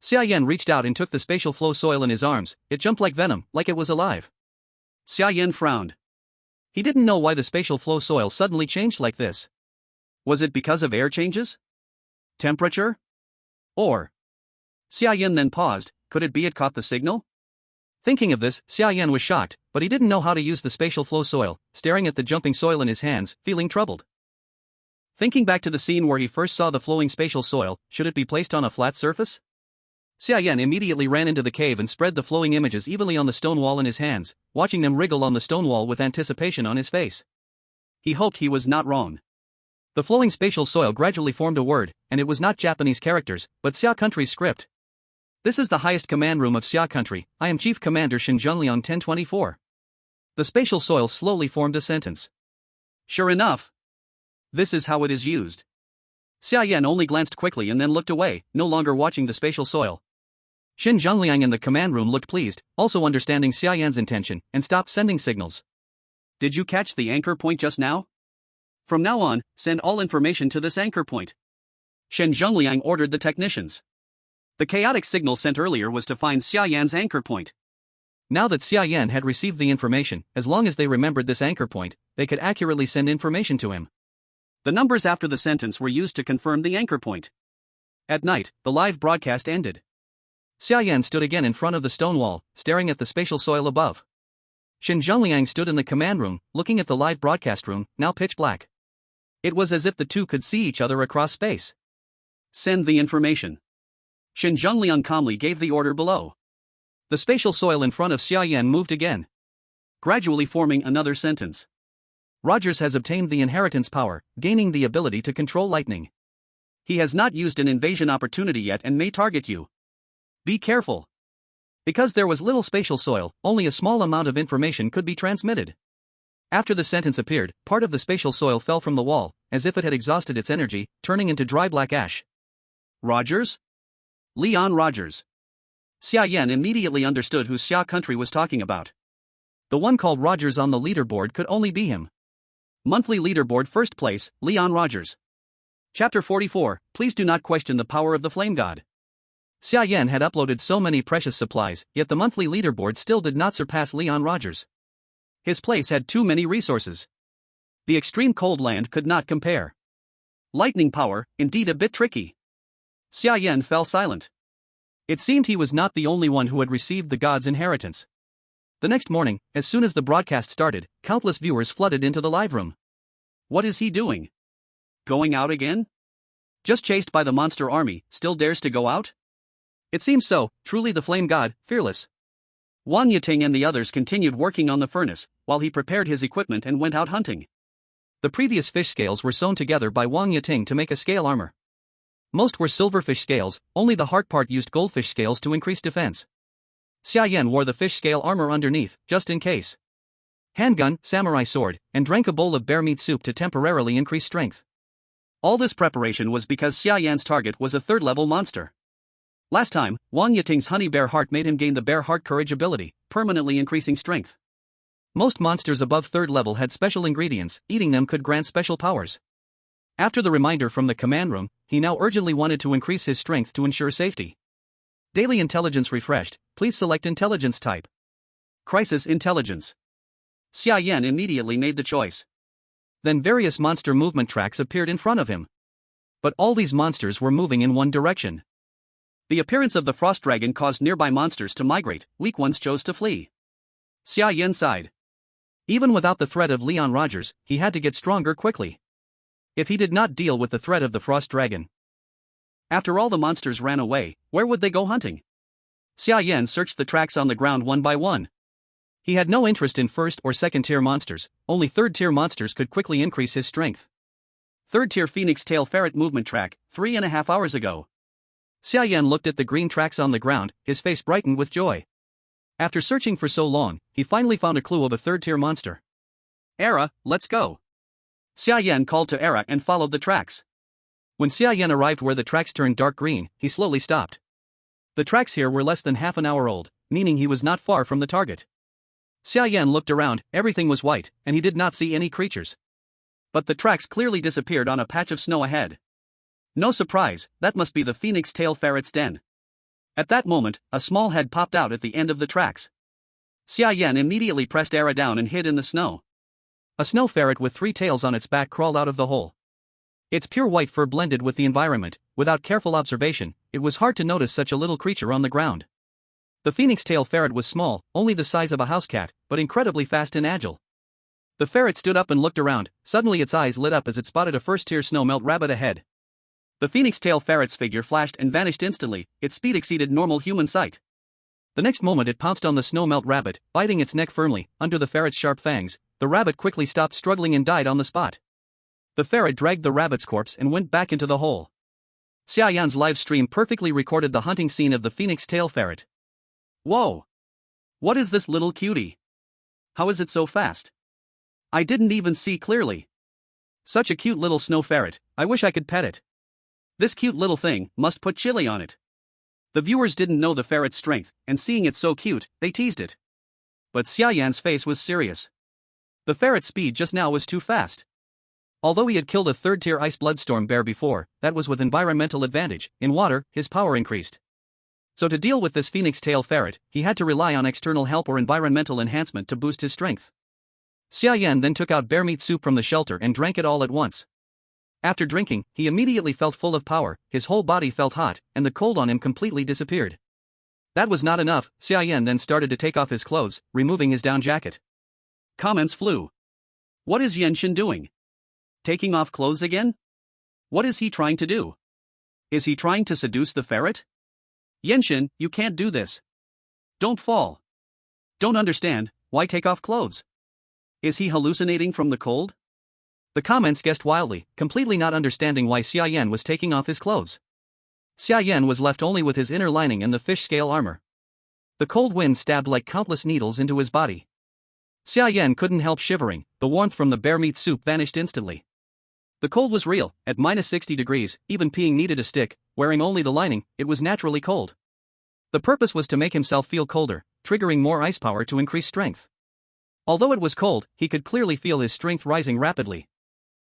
Xia Yan reached out and took the spatial flow soil in his arms. It jumped like venom, like it was alive. Xia Yan frowned. He didn't know why the spatial flow soil suddenly changed like this. Was it because of air changes? Temperature? Or? Xia Yan then paused. Could it be it caught the signal? Thinking of this, Xia Yan was shocked, but he didn't know how to use the spatial flow soil, staring at the jumping soil in his hands, feeling troubled. Thinking back to the scene where he first saw the flowing spatial soil, should it be placed on a flat surface? Xia Yan immediately ran into the cave and spread the flowing images evenly on the stone wall in his hands, watching them wriggle on the stone wall with anticipation on his face. He hoped he was not wrong. The flowing spatial soil gradually formed a word, and it was not Japanese characters, but Xia Country's script. This is the highest command room of Xia Country. I am Chief Commander Shin Junliang 1024. The spatial soil slowly formed a sentence. Sure enough. This is how it is used. Xia Yan only glanced quickly and then looked away, no longer watching the spatial soil. Shin Junliang in the command room looked pleased, also understanding Xia Yan's intention, and stopped sending signals. Did you catch the anchor point just now? From now on, send all information to this anchor point. Shen Zhongliang ordered the technicians. The chaotic signal sent earlier was to find Xia Yan's anchor point. Now that Xia Yan had received the information, as long as they remembered this anchor point, they could accurately send information to him. The numbers after the sentence were used to confirm the anchor point. At night, the live broadcast ended. Xia Yan stood again in front of the stone wall, staring at the spatial soil above. Shin Zhongliang stood in the command room, looking at the live broadcast room, now pitch black. It was as if the two could see each other across space. Send the information. Shin Zhongliang calmly gave the order below. The spatial soil in front of Xia Yan moved again, gradually forming another sentence. Rogers has obtained the inheritance power, gaining the ability to control lightning. He has not used an invasion opportunity yet and may target you. Be careful. Because there was little spatial soil, only a small amount of information could be transmitted. After the sentence appeared, part of the spatial soil fell from the wall, as if it had exhausted its energy, turning into dry black ash. Rogers? Leon Rogers. Xia Yan immediately understood who Xia Country was talking about. The one called Rogers on the leaderboard could only be him. Monthly leaderboard first place, Leon Rogers. Chapter 44, Please do not question the power of the flame god. Xia Yan had uploaded so many precious supplies, yet the monthly leaderboard still did not surpass Leon Rogers. His place had too many resources. The extreme cold land could not compare. Lightning power, indeed a bit tricky. Xia Yan fell silent. It seemed he was not the only one who had received the god's inheritance. The next morning, as soon as the broadcast started, countless viewers flooded into the live room. What is he doing? Going out again? Just chased by the monster army, still dares to go out? It seems so, truly the flame god, fearless. Wang Yiting and the others continued working on the furnace, while he prepared his equipment and went out hunting. The previous fish scales were sewn together by Wang Yiting to make a scale armor. Most were silverfish scales, only the heart part used goldfish scales to increase defense. Xia Yan wore the fish scale armor underneath, just in case. Handgun, samurai sword, and drank a bowl of bear meat soup to temporarily increase strength. All this preparation was because Xia Yan's target was a third-level monster. Last time, Wang Yiting's honey bear heart made him gain the bear heart courage ability, permanently increasing strength. Most monsters above third level had special ingredients, eating them could grant special powers. After the reminder from the command room, he now urgently wanted to increase his strength to ensure safety. Daily intelligence refreshed, please select intelligence type. Crisis intelligence. Xia Yan immediately made the choice. Then various monster movement tracks appeared in front of him. But all these monsters were moving in one direction. The appearance of the frost dragon caused nearby monsters to migrate, weak ones chose to flee. Xia Yan sighed. Even without the threat of Leon Rogers, he had to get stronger quickly. If he did not deal with the threat of the frost dragon. After all the monsters ran away, where would they go hunting? Xia Yan searched the tracks on the ground one by one. He had no interest in first or second tier monsters, only third tier monsters could quickly increase his strength. Third tier Phoenix Tail Ferret movement track, 3.5 hours ago. Xia Yan looked at the green tracks on the ground, his face brightened with joy. After searching for so long, he finally found a clue of a third-tier monster. Era, let's go. Xia Yan called to Era and followed the tracks. When Xia Yan arrived where the tracks turned dark green, he slowly stopped. The tracks here were less than half an hour old, meaning he was not far from the target. Xia Yan looked around, everything was white, and he did not see any creatures. But the tracks clearly disappeared on a patch of snow ahead. No surprise, that must be the Phoenix Tail Ferret's den. At that moment, a small head popped out at the end of the tracks. Xia Yan immediately pressed Era down and hid in the snow. A snow ferret with 3 tails on its back crawled out of the hole. Its pure white fur blended with the environment. Without careful observation, it was hard to notice such a little creature on the ground. The Phoenix Tail Ferret was small, only the size of a house cat, but incredibly fast and agile. The ferret stood up and looked around. Suddenly its eyes lit up as it spotted a first-tier Snowmelt rabbit ahead. The Phoenix Tail Ferret's figure flashed and vanished instantly, its speed exceeded normal human sight. The next moment it pounced on the Snowmelt rabbit, biting its neck firmly. Under the ferret's sharp fangs, the rabbit quickly stopped struggling and died on the spot. The ferret dragged the rabbit's corpse and went back into the hole. Xia Yan's live stream perfectly recorded the hunting scene of the phoenix tail ferret. Whoa! What is this little cutie? How is it so fast? I didn't even see clearly. Such a cute little snow ferret, I wish I could pet it. This cute little thing must put chili on it. The viewers didn't know the ferret's strength, and seeing it so cute, they teased it. But Xia Yan's face was serious. The ferret's speed just now was too fast. Although he had killed a third-tier ice bloodstorm bear before, that was with environmental advantage. In water, his power increased. So to deal with this phoenix tail ferret, he had to rely on external help or environmental enhancement to boost his strength. Xia Yan then took out bear meat soup from the shelter and drank it all at once. After drinking, he immediately felt full of power, his whole body felt hot, and the cold on him completely disappeared. That was not enough, Xia Yan then started to take off his clothes, removing his down jacket. Comments flew. What is Yenshin doing? Taking off clothes again? What is he trying to do? Is he trying to seduce the ferret? Yenshin, you can't do this. Don't fall. Don't understand, why take off clothes? Is he hallucinating from the cold? The comments guessed wildly, completely not understanding why Xia Yan was taking off his clothes. Xia Yan was left only with his inner lining and the fish scale armor. The cold wind stabbed like countless needles into his body. Xia Yan couldn't help shivering, the warmth from the bear meat soup vanished instantly. The cold was real, at -60 degrees, even peeing needed a stick, wearing only the lining, it was naturally cold. The purpose was to make himself feel colder, triggering more ice power to increase strength. Although it was cold, he could clearly feel his strength rising rapidly.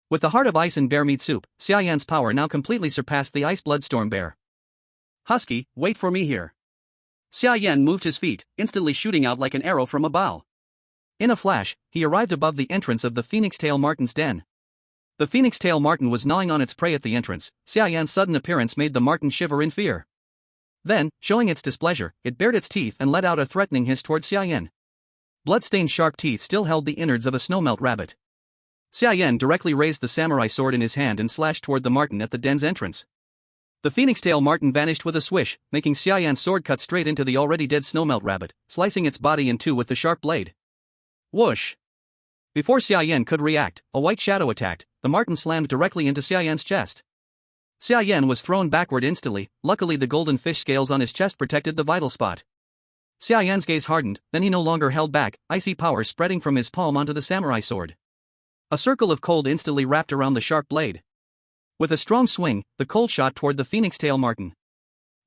With the heart of ice and bear meat soup, Xia Yan's power now completely surpassed the ice bloodstorm bear. Husky, wait for me here. Xia Yan moved his feet, instantly shooting out like an arrow from a bow. In a flash, he arrived above the entrance of the phoenix tail marten's den. The phoenix tail marten was gnawing on its prey at the entrance. Xia Yan's sudden appearance made the marten shiver in fear. Then, showing its displeasure, it bared its teeth and let out a threatening hiss towards Xia Yan. Blood-stained sharp teeth still held the innards of a snowmelt rabbit. Xia Yan directly raised the samurai sword in his hand and slashed toward the marten at the den's entrance. The phoenix tail marten vanished with a swish, making Xia Yan's sword cut straight into the already dead snowmelt rabbit, slicing its body in two with the sharp blade. Whoosh! Before Xia Yan could react, a white shadow attacked. The marten slammed directly into Xia Yan's chest. Xia Yan was thrown backward instantly, luckily the golden fish scales on his chest protected the vital spot. Xia Yan's gaze hardened, then he no longer held back, icy power spreading from his palm onto the samurai sword. A circle of cold instantly wrapped around the sharp blade. With a strong swing, the cold shot toward the phoenix tail marten.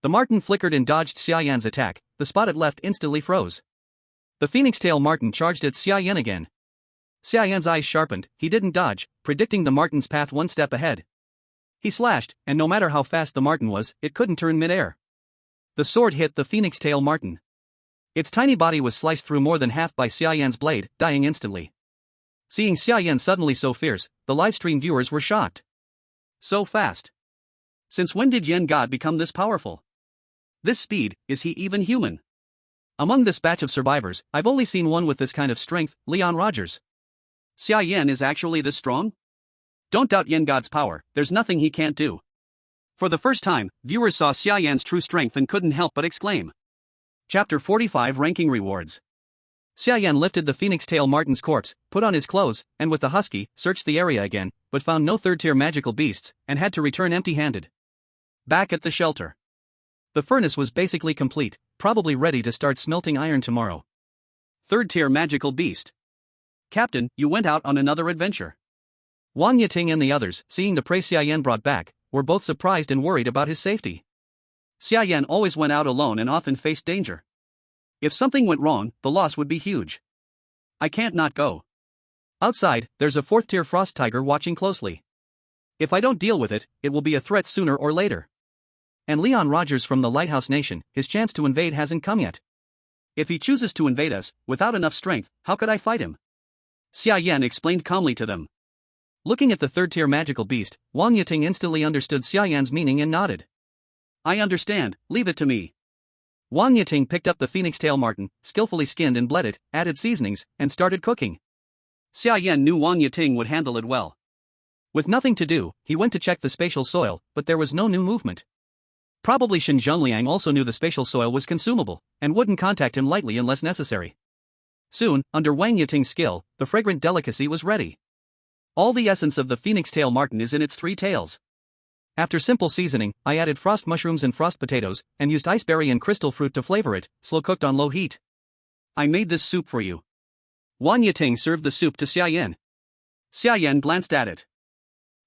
The marten flickered and dodged Xia Yan's attack, the spot it left instantly froze. The phoenix tail marten charged at Xia Yan again. Xia Yan's eyes sharpened, he didn't dodge, predicting the marten's path one step ahead. He slashed, and no matter how fast the marten was, it couldn't turn mid-air. The sword hit the phoenix tail marten. Its tiny body was sliced through more than half by Xia Yan's blade, dying instantly. Seeing Xia Yan suddenly so fierce, the livestream viewers were shocked. So fast. Since when did Yan God become this powerful? This speed, is he even human? Among this batch of survivors, I've only seen one with this kind of strength, Leon Rogers. Xia Yan is actually this strong? Don't doubt Yan God's power, there's nothing he can't do. For the first time, viewers saw Xia Yan's true strength and couldn't help but exclaim. Chapter 45 Ranking Rewards. Xia Yan lifted the phoenix tail marten's corpse, put on his clothes, and with the husky, searched the area again, but found no third-tier magical beasts, and had to return empty-handed. Back at the shelter. The furnace was basically complete, probably ready to start smelting iron tomorrow. Third-tier magical beast. Captain, you went out on another adventure. Wang Yiting and the others, seeing the prey Xia Yan brought back, were both surprised and worried about his safety. Xia Yan always went out alone and often faced danger. If something went wrong, the loss would be huge. I can't not go. Outside, there's a fourth-tier frost tiger watching closely. If I don't deal with it, it will be a threat sooner or later. And Leon Rogers from the Lighthouse Nation, his chance to invade hasn't come yet. If he chooses to invade us, without enough strength, how could I fight him? Xia Yan explained calmly to them. Looking at the third-tier magical beast, Wang Yiting instantly understood Xia Yan's meaning and nodded. I understand, leave it to me. Wang Yiting picked up the phoenix tail marten, skillfully skinned and bled it, added seasonings, and started cooking. Xia Yan knew Wang Yiting would handle it well. With nothing to do, he went to check the spatial soil, but there was no new movement. Probably Shen Zhongliang also knew the spatial soil was consumable, and wouldn't contact him lightly unless necessary. Soon, under Wang Yiting's skill, the fragrant delicacy was ready. All the essence of the phoenix tail marten is in its 3 tails. After simple seasoning, I added frost mushrooms and frost potatoes, and used iceberry and crystal fruit to flavor it, slow cooked on low heat. I made this soup for you. Wang Yiting served the soup to Xia Yan. Xia Yan glanced at it.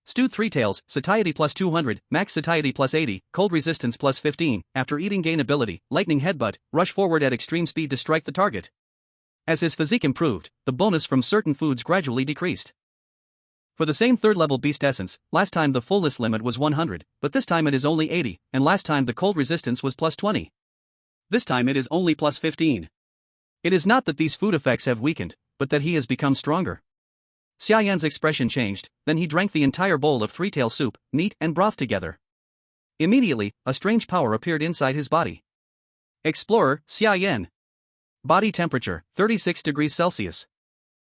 Stewed 3 tails, satiety plus 200, max satiety plus 80, cold resistance plus 15, after eating gain ability, lightning headbutt, rush forward at extreme speed to strike the target. As his physique improved, the bonus from certain foods gradually decreased. For the same 3rd level beast essence, last time the fullness limit was 100, but this time it is only 80, and last time the cold resistance was plus 20. This time it is only plus 15. It is not that these food effects have weakened, but that he has become stronger. Xia Yan's expression changed, then he drank the entire bowl of 3-tail soup, meat and broth together. Immediately, a strange power appeared inside his body. Explorer, Xia Yan. Body temperature, 36 degrees Celsius.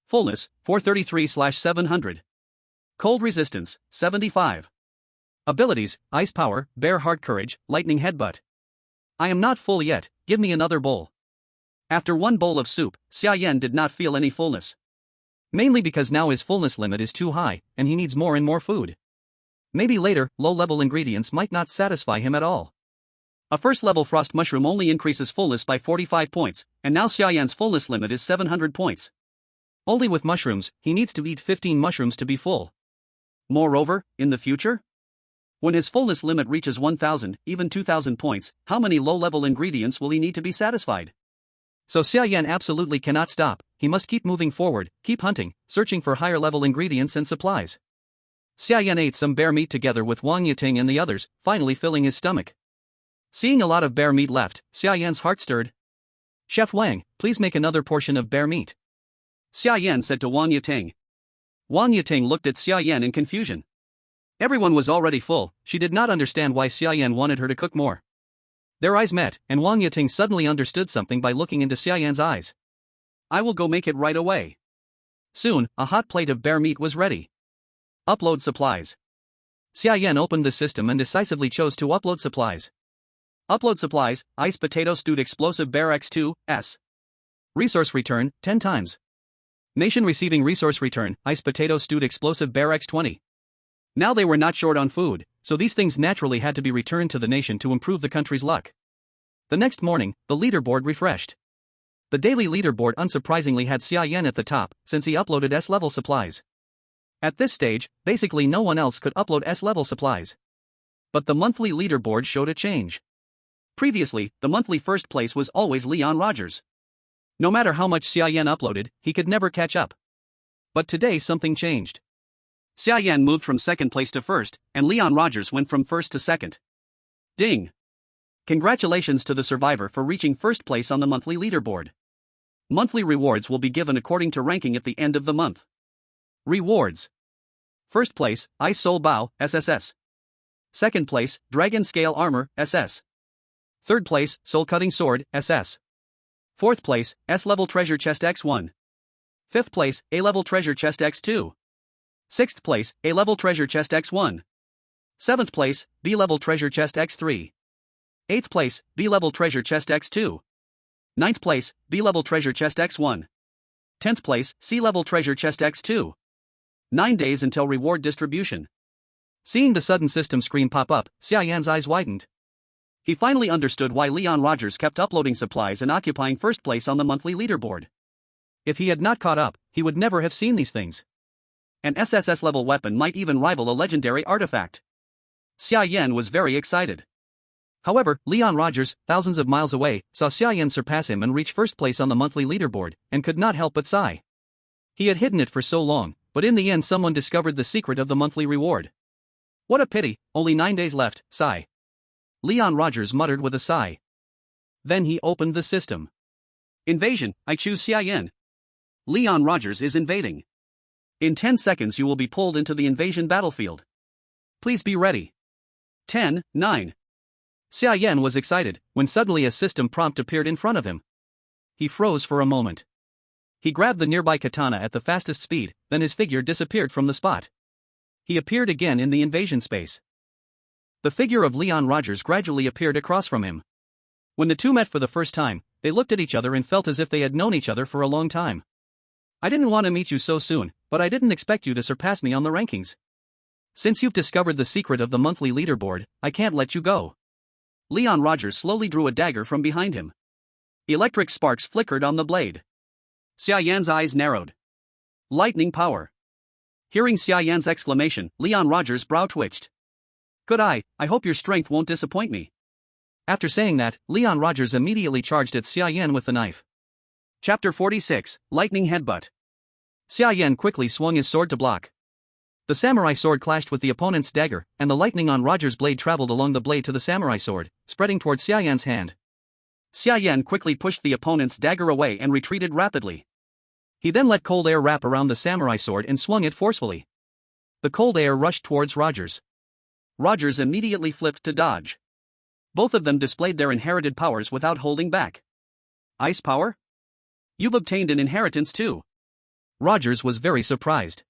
Fullness, 433/700. Cold resistance, 75. Abilities, Ice Power, Bear Heart Courage, Lightning Headbutt. I am not full yet, give me another bowl. After 1 bowl of soup, Xia Yan did not feel any fullness. Mainly because now his fullness limit is too high, and he needs more and more food. Maybe later, low-level ingredients might not satisfy him at all. A first-level frost mushroom only increases fullness by 45 points, and now Xia Yan's fullness limit is 700 points. Only with mushrooms, he needs to eat 15 mushrooms to be full. Moreover, in the future, when his fullness limit reaches 1,000, even 2,000 points, how many low-level ingredients will he need to be satisfied? So Xia Yan absolutely cannot stop, he must keep moving forward, keep hunting, searching for higher-level ingredients and supplies. Xia Yan ate some bear meat together with Wang Yiting and the others, finally filling his stomach. Seeing a lot of bear meat left, Xia Yan's heart stirred. Chef Wang, please make another portion of bear meat. Xia Yan said to Wang Yiting. Wang Yiting looked at Xia Yan in confusion. Everyone was already full, she did not understand why Xia Yan wanted her to cook more. Their eyes met, and Wang Yiting suddenly understood something by looking into Xia Yan's eyes. I will go make it right away. Soon, a hot plate of bear meat was ready. Upload supplies. Xia Yan opened the system and decisively chose to upload supplies. Upload supplies, Ice Potato Stewed Explosive Bear X2, S. Resource return, 10 times. Nation receiving resource return, Ice Potato Stewed Explosive Bear X20. Now they were not short on food, so these things naturally had to be returned to the nation to improve the country's luck. The next morning, the leaderboard refreshed. The daily leaderboard unsurprisingly had Xia Yan at the top, since he uploaded S-level supplies. At this stage, basically no one else could upload S-level supplies. But the monthly leaderboard showed a change. Previously, the monthly first place was always Leon Rogers. No matter how much Xia Yan uploaded, he could never catch up. But today something changed. Xia Yan moved from 2nd place to 1st, and Leon Rogers went from 1st to 2nd. Ding! Congratulations to the survivor for reaching 1st place on the monthly leaderboard. Monthly rewards will be given according to ranking at the end of the month. Rewards. 1st place, Ice Soul Bow, SSS. 2nd place, Dragon Scale Armor, SS. 3rd place, Soul Cutting Sword, SS. 4th place, S-Level Treasure Chest X1. 5th place, A-Level Treasure Chest X2. 6th place, A-Level Treasure Chest X1. 7th place, B-Level Treasure Chest X3. 8th place, B-Level Treasure Chest X2. 9th place, B-Level Treasure Chest X1. 10th place, C-Level Treasure Chest X2. 9 days until reward distribution. Seeing the sudden system screen pop up, Xia Yan's eyes widened. He finally understood why Leon Rogers kept uploading supplies and occupying 1st place on the monthly leaderboard. If he had not caught up, he would never have seen these things. An SSS-level weapon might even rival a legendary artifact. Xia Yan was very excited. However, Leon Rogers, thousands of miles away, saw Xia Yan surpass him and reach 1st place on the monthly leaderboard, and could not help but sigh. He had hidden it for so long, but in the end someone discovered the secret of the monthly reward. What a pity, only 9 days left, sigh. Leon Rogers muttered with a sigh. Then he opened the system. Invasion, I choose Xia Yan. Leon Rogers is invading. In 10 seconds you will be pulled into the invasion battlefield. Please be ready. 10, 9. Xia Yan was excited, when suddenly a system prompt appeared in front of him. He froze for a moment. He grabbed the nearby katana at the fastest speed, then his figure disappeared from the spot. He appeared again in the invasion space. The figure of Leon Rogers gradually appeared across from him. When the two met for the first time, they looked at each other and felt as if they had known each other for a long time. I didn't want to meet you so soon, but I didn't expect you to surpass me on the rankings. Since you've discovered the secret of the monthly leaderboard, I can't let you go. Leon Rogers slowly drew a dagger from behind him. Electric sparks flickered on the blade. Xia Yan's eyes narrowed. Lightning power. Hearing Xia Yan's exclamation, Leon Rogers' brow twitched. Good eye, I hope your strength won't disappoint me. After saying that, Leon Rogers immediately charged at Xia Yan with the knife. Chapter 46, Lightning Headbutt. Xia Yan quickly swung his sword to block. The samurai sword clashed with the opponent's dagger, and the lightning on Rogers' blade traveled along the blade to the samurai sword, spreading towards Xia Yan's hand. Xia Yan quickly pushed the opponent's dagger away and retreated rapidly. He then let cold air wrap around the samurai sword and swung it forcefully. The cold air rushed towards Rogers. Rogers immediately flipped to dodge. Both of them displayed their inherited powers without holding back. Ice power? You've obtained an inheritance too. Rogers was very surprised.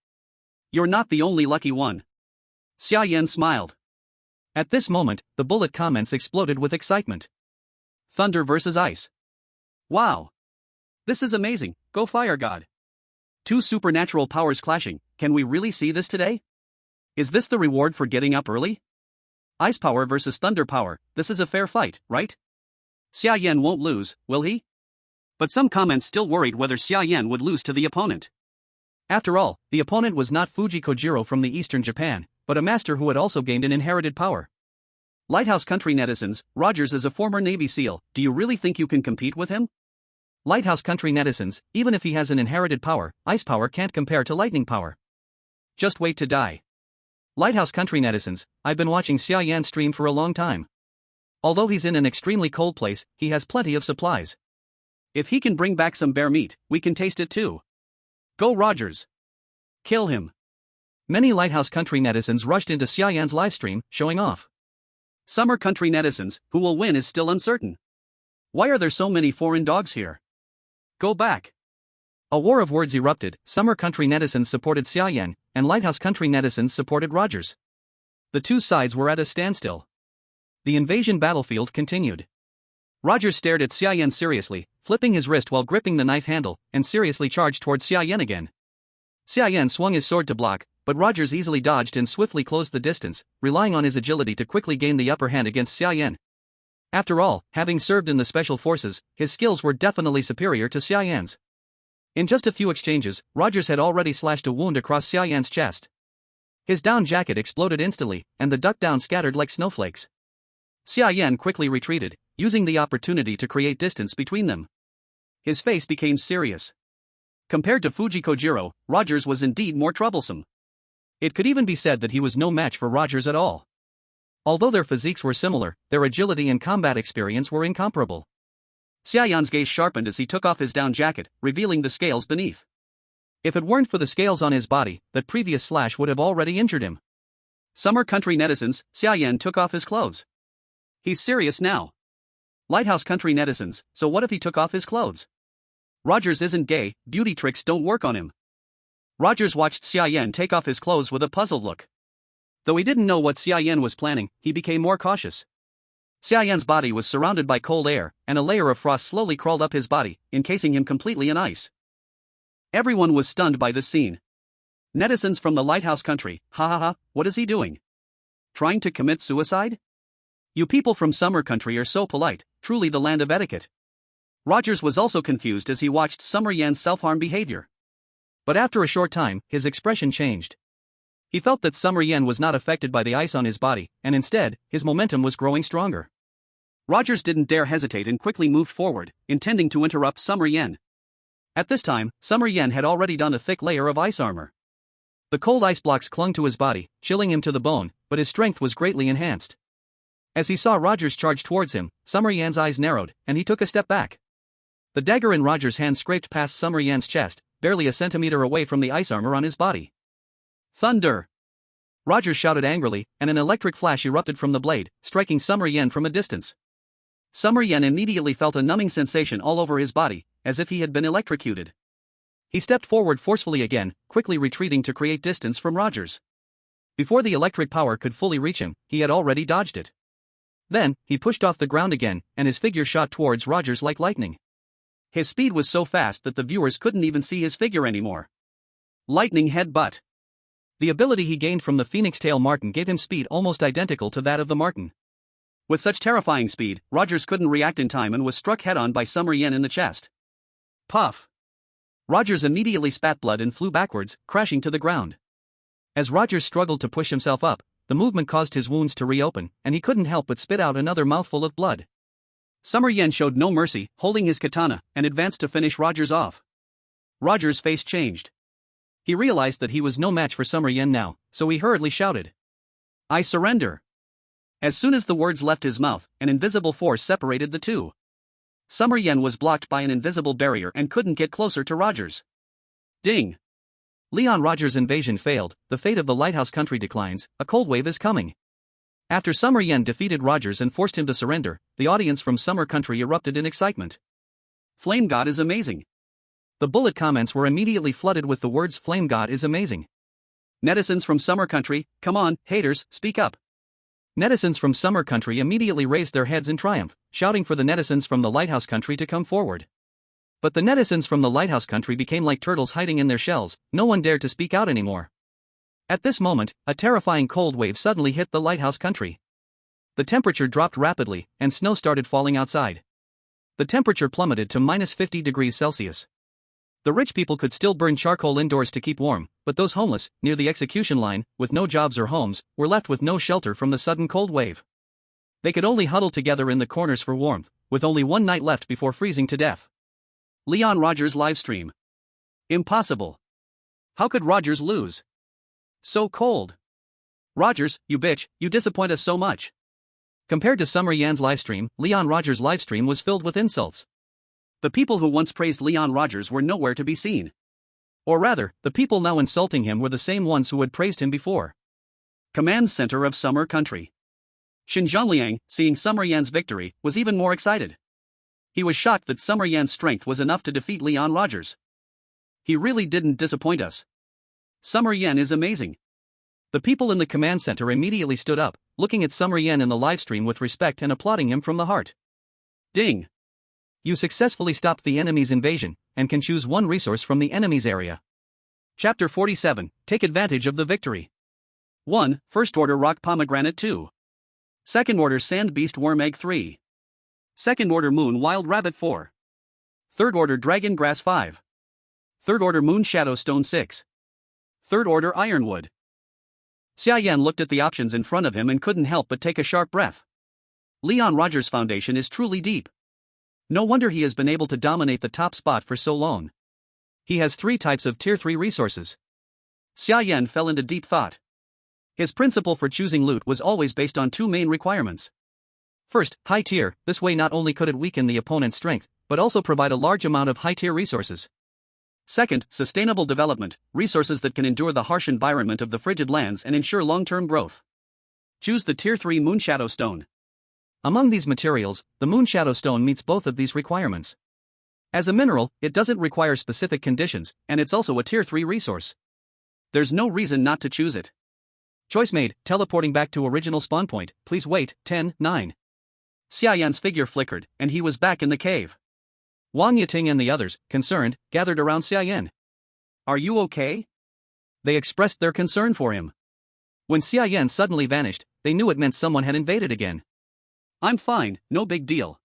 You're not the only lucky one. Xia Yan smiled. At this moment, the bullet comments exploded with excitement. Thunder versus ice. Wow. This is amazing, go Fire God. Two supernatural powers clashing, can we really see this today? Is this the reward for getting up early? Ice power versus thunder power, this is a fair fight, right? Xia Yan won't lose, will he? But some comments still worried whether Xia Yan would lose to the opponent. After all, the opponent was not Fuji Kojiro from the eastern Japan, but a master who had also gained an inherited power. Lighthouse Country netizens, Rogers is a former Navy SEAL, do you really think you can compete with him? Lighthouse Country netizens, even if he has an inherited power, ice power can't compare to lightning power. Just wait to die. Lighthouse Country netizens, I've been watching Xia Yan stream for a long time. Although he's in an extremely cold place, he has plenty of supplies. If he can bring back some bear meat, we can taste it too. Go Rogers. Kill him. Many Lighthouse Country netizens rushed into Xia Yan's livestream, showing off. Summer Country netizens, who will win is still uncertain. Why are there so many foreign dogs here? Go back. A war of words erupted. Summer Country netizens supported Xia Yan, and Lighthouse Country netizens supported Rogers. The two sides were at a standstill. The invasion battlefield continued. Rogers stared at Xia Yan seriously, flipping his wrist while gripping the knife handle, and seriously charged towards Xia Yan again. Xia Yan swung his sword to block, but Rogers easily dodged and swiftly closed the distance, relying on his agility to quickly gain the upper hand against Xia Yan. After all, having served in the special forces, his skills were definitely superior to Xia Yan's. In just a few exchanges, Rogers had already slashed a wound across Xia Yan's chest. His down jacket exploded instantly, and the duck down scattered like snowflakes. Xia Yan quickly retreated, using the opportunity to create distance between them. His face became serious. Compared to Fuji Kojiro, Rogers was indeed more troublesome. It could even be said that he was no match for Rogers at all. Although their physiques were similar, their agility and combat experience were incomparable. Xia Yan's gaze sharpened as he took off his down jacket, revealing the scales beneath. If it weren't for the scales on his body, that previous slash would have already injured him. Summer Country netizens, Xia Yan took off his clothes. He's serious now. Lighthouse Country netizens, so what if he took off his clothes? Rogers isn't gay, beauty tricks don't work on him. Rogers watched Xia Yan take off his clothes with a puzzled look. Though he didn't know what Xia Yan was planning, he became more cautious. Xia Yan's body was surrounded by cold air, and a layer of frost slowly crawled up his body, encasing him completely in ice. Everyone was stunned by this scene. Netizens from the Lighthouse Country, ha ha ha, what is he doing? Trying to commit suicide? You people from Summer Country are so polite, truly the land of etiquette. Rogers was also confused as he watched Summer Yan's self-harm behavior. But after a short time, his expression changed. He felt that Summer Yan was not affected by the ice on his body, and instead, his momentum was growing stronger. Rogers didn't dare hesitate and quickly moved forward, intending to interrupt Summer Yan. At this time, Summer Yan had already donned a thick layer of ice armor. The cold ice blocks clung to his body, chilling him to the bone, but his strength was greatly enhanced. As he saw Rogers charge towards him, Summer Yan's eyes narrowed, and he took a step back. The dagger in Rogers' hand scraped past Summer Yan's chest, barely a centimeter away from the ice armor on his body. Thunder! Rogers shouted angrily, and an electric flash erupted from the blade, striking Summer Yan from a distance. Summer Yan immediately felt a numbing sensation all over his body, as if he had been electrocuted. He stepped forward forcefully again, quickly retreating to create distance from Rogers. Before the electric power could fully reach him, he had already dodged it. Then, he pushed off the ground again, and his figure shot towards Rogers like lightning. His speed was so fast that the viewers couldn't even see his figure anymore. Lightning headbutt. The ability he gained from the Phoenix Tail Marten gave him speed almost identical to that of the Marten. With such terrifying speed, Rogers couldn't react in time and was struck head-on by Summer Yan in the chest. Puff. Rogers immediately spat blood and flew backwards, crashing to the ground. As Rogers struggled to push himself up, the movement caused his wounds to reopen, and he couldn't help but spit out another mouthful of blood. Summer Yan showed no mercy, holding his katana, and advanced to finish Rogers off. Rogers' face changed. He realized that he was no match for Summer Yan now, so he hurriedly shouted, "I surrender." As soon as the words left his mouth, an invisible force separated the two. Summer Yan was blocked by an invisible barrier and couldn't get closer to Rogers. Ding! Leon Rogers' invasion failed, the fate of the Lighthouse Country declines, a cold wave is coming. After Summer Yan defeated Rogers and forced him to surrender, the audience from Summer Country erupted in excitement. Flame God is amazing. The bullet comments were immediately flooded with the words "Flame God is amazing." Netizens from Summer Country, come on, haters, speak up. Netizens from Summer Country immediately raised their heads in triumph, shouting for the netizens from the Lighthouse Country to come forward. But the netizens from the Lighthouse Country became like turtles hiding in their shells, no one dared to speak out anymore. At this moment, a terrifying cold wave suddenly hit the Lighthouse Country. The temperature dropped rapidly, and snow started falling outside. The temperature plummeted to -50 degrees Celsius. The rich people could still burn charcoal indoors to keep warm, but those homeless, near the execution line, with no jobs or homes, were left with no shelter from the sudden cold wave. They could only huddle together in the corners for warmth, with only one night left before freezing to death. Leon Rogers livestream. Impossible. How could Rogers lose? So cold. Rogers, you bitch, you disappoint us so much. Compared to Summer Yan's livestream, Leon Rogers' livestream was filled with insults. The people who once praised Leon Rogers were nowhere to be seen. Or rather, the people now insulting him were the same ones who had praised him before. Command Center of Summer Country. Xin Zhongliang, seeing Summer Yan's victory, was even more excited. He was shocked that Summer Yan's strength was enough to defeat Leon Rogers. He really didn't disappoint us. Summer Yan is amazing. The people in the command center immediately stood up, looking at Summer Yan in the livestream with respect and applauding him from the heart. Ding! You successfully stopped the enemy's invasion, and can choose one resource from the enemy's area. Chapter 47, Take advantage of the victory. 1. First Order Rock Pomegranate 2. Second Order Sand Beast Worm Egg 3. Second Order Moon Wild Rabbit 4. Third Order Dragon Grass 5. Third Order Moon Shadow Stone 6. Third Order Ironwood. Xia Yan looked at the options in front of him and couldn't help but take a sharp breath. Leon Rogers' foundation is truly deep. No wonder he has been able to dominate the top spot for so long. He has 3 types of Tier 3 resources. Xia Yan fell into deep thought. His principle for choosing loot was always based on 2 main requirements. First, high tier, this way not only could it weaken the opponent's strength, but also provide a large amount of high tier resources. Second, sustainable development, resources that can endure the harsh environment of the frigid lands and ensure long-term growth. Choose the Tier 3 Moonshadow Stone. Among these materials, the Moonshadow Stone meets both of these requirements. As a mineral, it doesn't require specific conditions, and it's also a Tier 3 resource. There's no reason not to choose it. Choice made, teleporting back to original spawn point, please wait, 10-9. Xia Yan's figure flickered, and he was back in the cave. Wang Yiting and the others, concerned, gathered around Xia Yan. Are you okay? They expressed their concern for him. When Xia Yan suddenly vanished, they knew it meant someone had invaded again. I'm fine, no big deal.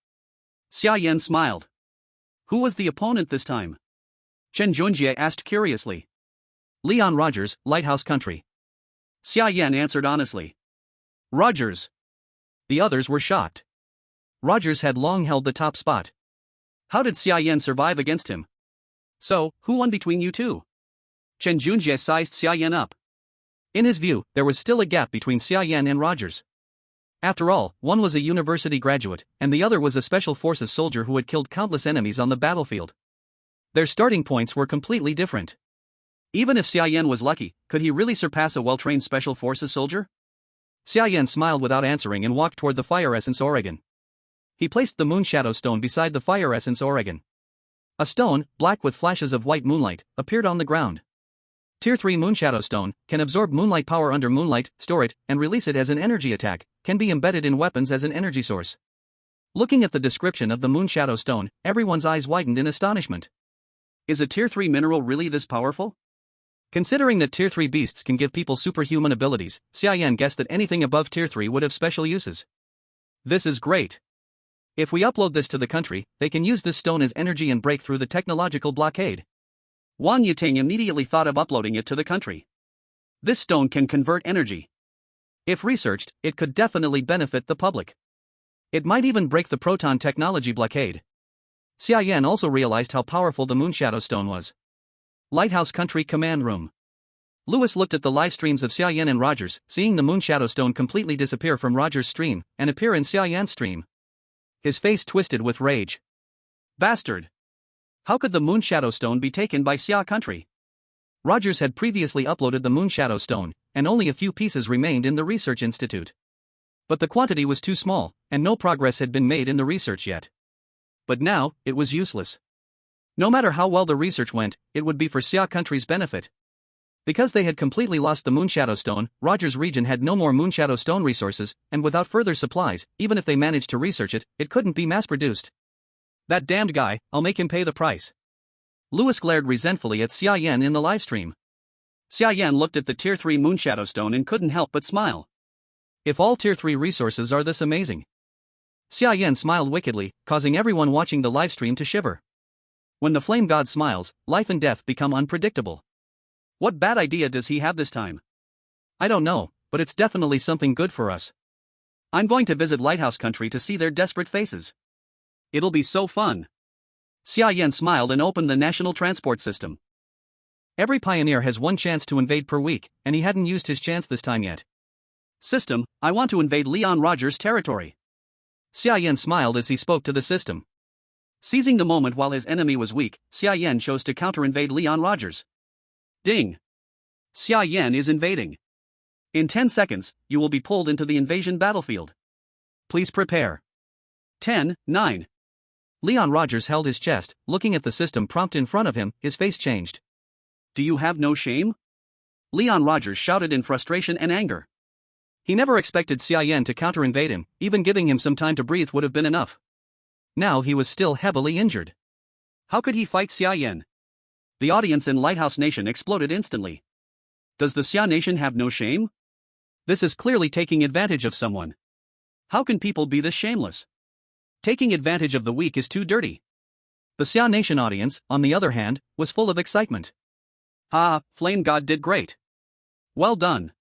Xia Yan smiled. Who was the opponent this time? Chen Junjie asked curiously. Leon Rogers, Lighthouse Country. Xia Yan answered honestly. Rogers. The others were shocked. Rogers had long held the top spot. How did Xia Yan survive against him? So, who won between you two? Chen Junjie sized Xia Yan up. In his view, there was still a gap between Xia Yan and Rogers. After all, one was a university graduate, and the other was a special forces soldier who had killed countless enemies on the battlefield. Their starting points were completely different. Even if Xia Yan was lucky, could he really surpass a well-trained special forces soldier? Xia Yan smiled without answering and walked toward the Fire Essence Oregon. He placed the Moonshadow Stone beside the Fire Essence Oregon. A stone, black with flashes of white moonlight, appeared on the ground. Tier 3 Moonshadow Stone can absorb moonlight power under moonlight, store it, and release it as an energy attack, can be embedded in weapons as an energy source. Looking at the description of the Moonshadow Stone, everyone's eyes widened in astonishment. Is a Tier 3 mineral really this powerful? Considering that Tier 3 beasts can give people superhuman abilities, Xia Yan guessed that anything above Tier 3 would have special uses. This is great. If we upload this to the country, they can use this stone as energy and break through the technological blockade. Wang Yiting immediately thought of uploading it to the country. This stone can convert energy. If researched, it could definitely benefit the public. It might even break the proton technology blockade. Xia Yan also realized how powerful the Moonshadow Stone was. Lighthouse Country Command Room. Lewis looked at the live streams of Xia Yan and Rogers, seeing the Moonshadow Stone completely disappear from Rogers' stream and appear in Xia Yan's stream. His face twisted with rage. Bastard! How could the Moonshadow Stone be taken by Xia Country? Rogers had previously uploaded the Moonshadow Stone, and only a few pieces remained in the research institute. But the quantity was too small, and no progress had been made in the research yet. But now, it was useless. No matter how well the research went, it would be for Xia Country's benefit. Because they had completely lost the Moonshadow Stone, Rogers' region had no more Moonshadow Stone resources, and without further supplies, even if they managed to research it, it couldn't be mass-produced. That damned guy, I'll make him pay the price. Lewis glared resentfully at Xia Yan in the livestream. Xia Yan looked at the Tier 3 Moonshadow Stone and couldn't help but smile. If all Tier 3 resources are this amazing. Xia Yan smiled wickedly, causing everyone watching the livestream to shiver. When the flame god smiles, life and death become unpredictable. What bad idea does he have this time? I don't know, but it's definitely something good for us. I'm going to visit Lighthouse Country to see their desperate faces. It'll be so fun. Xia Yan smiled and opened the national transport system. Every pioneer has one chance to invade per week, and he hadn't used his chance this time yet. System, I want to invade Leon Rogers' territory. Xia Yan smiled as he spoke to the system. Seizing the moment while his enemy was weak, Xia Yan chose to counter-invade Leon Rogers. Ding! Xia Yan is invading. In 10 seconds, you will be pulled into the invasion battlefield. Please prepare. 10, 9. Leon Rogers held his chest, looking at the system prompt in front of him, his face changed. Do you have no shame? Leon Rogers shouted in frustration and anger. He never expected Xia Yan to counter-invade him, even giving him some time to breathe would have been enough. Now he was still heavily injured. How could he fight Xia Yan? The audience in Lighthouse Nation exploded instantly. Does the Xia Nation have no shame? This is clearly taking advantage of someone. How can people be this shameless? Taking advantage of the weak is too dirty. The Xia Nation audience, on the other hand, was full of excitement. Ah, Flame God did great. Well done.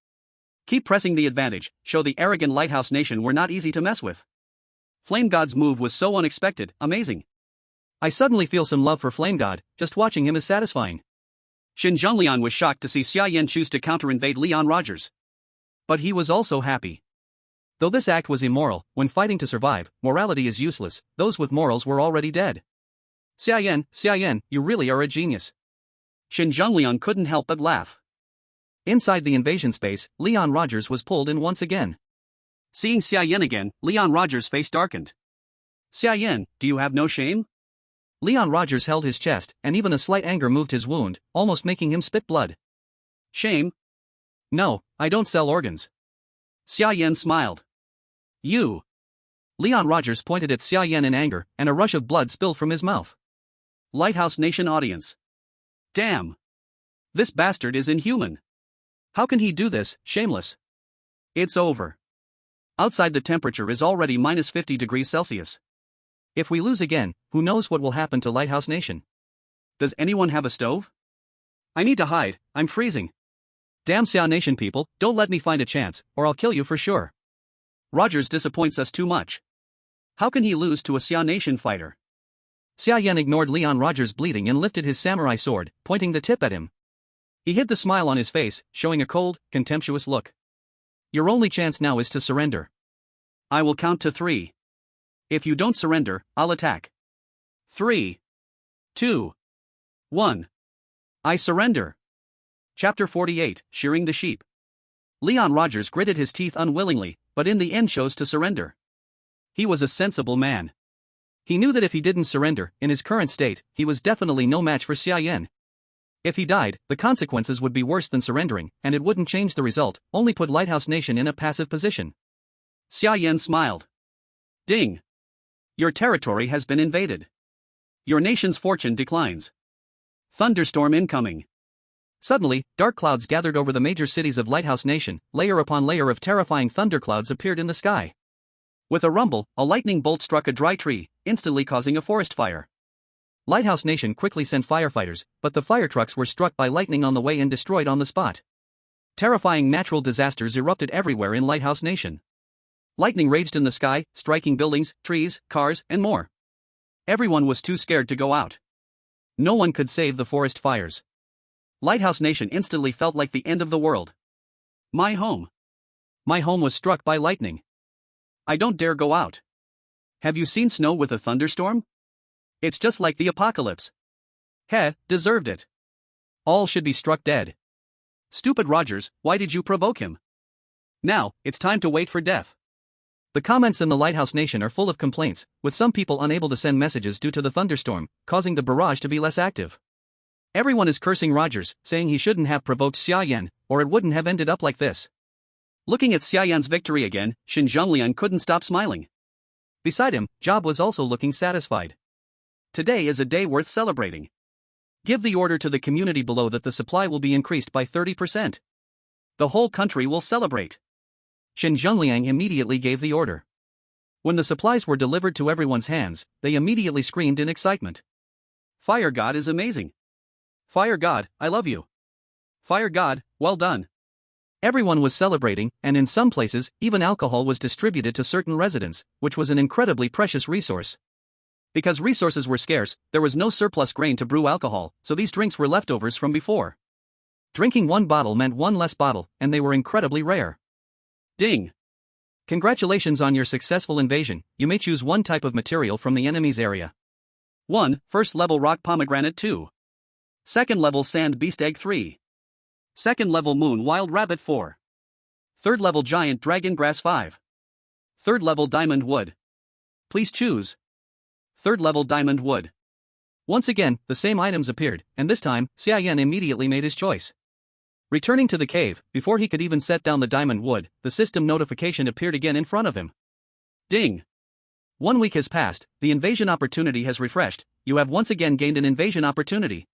Keep pressing the advantage, show the arrogant Lighthouse Nation we're not easy to mess with. Flame God's move was so unexpected, amazing. I suddenly feel some love for Flame God, just watching him is satisfying. Xin Zhonglian was shocked to see Xia Yan choose to counter-invade Leon Rogers. But he was also happy. Though this act was immoral, when fighting to survive, morality is useless, those with morals were already dead. Xia Yan, you really are a genius. Xin Zhonglian couldn't help but laugh. Inside the invasion space, Leon Rogers was pulled in once again. Seeing Xia Yan again, Leon Rogers' face darkened. Xia Yan, do you have no shame? Leon Rogers held his chest, and even a slight anger moved his wound, almost making him spit blood. Shame? No, I don't sell organs. Xia Yan smiled. You. Leon Rogers pointed at Xia Yan in anger, and a rush of blood spilled from his mouth. Lighthouse Nation audience. Damn. This bastard is inhuman. How can he do this, shameless? It's over. Outside the temperature is already minus 50 degrees Celsius. If we lose again, who knows what will happen to Lighthouse Nation? Does anyone have a stove? I need to hide, I'm freezing. Damn Xia Nation people, don't let me find a chance, or I'll kill you for sure. Rogers disappoints us too much. How can he lose to a Xia Nation fighter? Xia Yan ignored Leon Rogers' bleeding and lifted his samurai sword, pointing the tip at him. He hid the smile on his face, showing a cold, contemptuous look. Your only chance now is to surrender. I will count to 3. If you don't surrender, I'll attack. 3, 2, 1. I surrender. Chapter 48, Shearing the Sheep. Leon Rogers gritted his teeth unwillingly, but in the end chose to surrender. He was a sensible man. He knew that if he didn't surrender, in his current state, he was definitely no match for Xia Yan. If he died, the consequences would be worse than surrendering, and it wouldn't change the result, only put Lighthouse Nation in a passive position. Xia Yan smiled. Ding. Your territory has been invaded. Your nation's fortune declines. Thunderstorm incoming. Suddenly, dark clouds gathered over the major cities of Lighthouse Nation, layer upon layer of terrifying thunderclouds appeared in the sky. With a rumble, a lightning bolt struck a dry tree, instantly causing a forest fire. Lighthouse Nation quickly sent firefighters, but the fire trucks were struck by lightning on the way and destroyed on the spot. Terrifying natural disasters erupted everywhere in Lighthouse Nation. Lightning raged in the sky, striking buildings, trees, cars, and more. Everyone was too scared to go out. No one could save the forest fires. Lighthouse Nation instantly felt like the end of the world. My home. My home was struck by lightning. I don't dare go out. Have you seen snow with a thunderstorm? It's just like the apocalypse. Heh, deserved it. All should be struck dead. Stupid Rogers, why did you provoke him? Now, it's time to wait for death. The comments in the Lighthouse Nation are full of complaints, with some people unable to send messages due to the thunderstorm, causing the barrage to be less active. Everyone is cursing Rogers, saying he shouldn't have provoked Xia Yan, or it wouldn't have ended up like this. Looking at Xia Yan's victory again, Xinjiangliang couldn't stop smiling. Beside him, Job was also looking satisfied. Today is a day worth celebrating. Give the order to the community below that the supply will be increased by 30%. The whole country will celebrate. Xinjiangliang immediately gave the order. When the supplies were delivered to everyone's hands, they immediately screamed in excitement. Fire God is amazing. Fire God, I love you. Fire God, well done. Everyone was celebrating, and in some places, even alcohol was distributed to certain residents, which was an incredibly precious resource. Because resources were scarce, there was no surplus grain to brew alcohol, so these drinks were leftovers from before. Drinking one bottle meant one less bottle, and they were incredibly rare. Ding! Congratulations on your successful invasion, you may choose one type of material from the enemy's area. 1. First level rock pomegranate 2. Second level sand beast egg 3. Second level moon wild rabbit 4. Third level giant dragon grass 5. Third level diamond wood. Please choose. Third level diamond wood. Once again, the same items appeared, and this time, Xia Yan immediately made his choice. Returning to the cave, before he could even set down the diamond wood, the system notification appeared again in front of him. Ding! 1 week has passed, the invasion opportunity has refreshed, you have once again gained an invasion opportunity.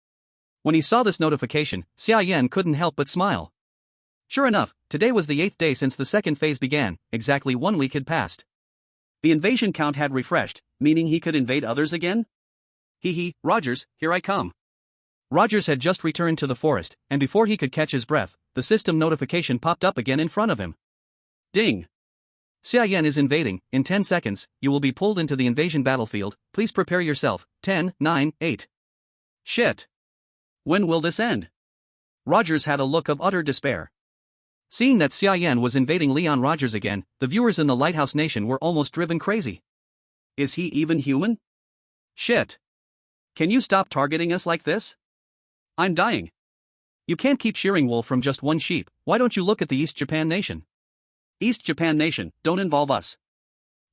When he saw this notification, Xia Yan couldn't help but smile. Sure enough, today was the 8th day since the second phase began, exactly 1 week had passed. The invasion count had refreshed, meaning he could invade others again? Hee, Rogers, here I come. Rogers had just returned to the forest, and before he could catch his breath, the system notification popped up again in front of him. Ding! Xia Yan is invading, in 10 seconds, you will be pulled into the invasion battlefield, please prepare yourself, 10, 9, 8. Shit! When will this end? Rogers had a look of utter despair. Seeing that Xia Yan was invading Leon Rogers again, the viewers in the Lighthouse Nation were almost driven crazy. Is he even human? Shit! Can you stop targeting us like this? I'm dying. You can't keep shearing wool from just one sheep, why don't you look at the East Japan Nation? East Japan Nation, don't involve us.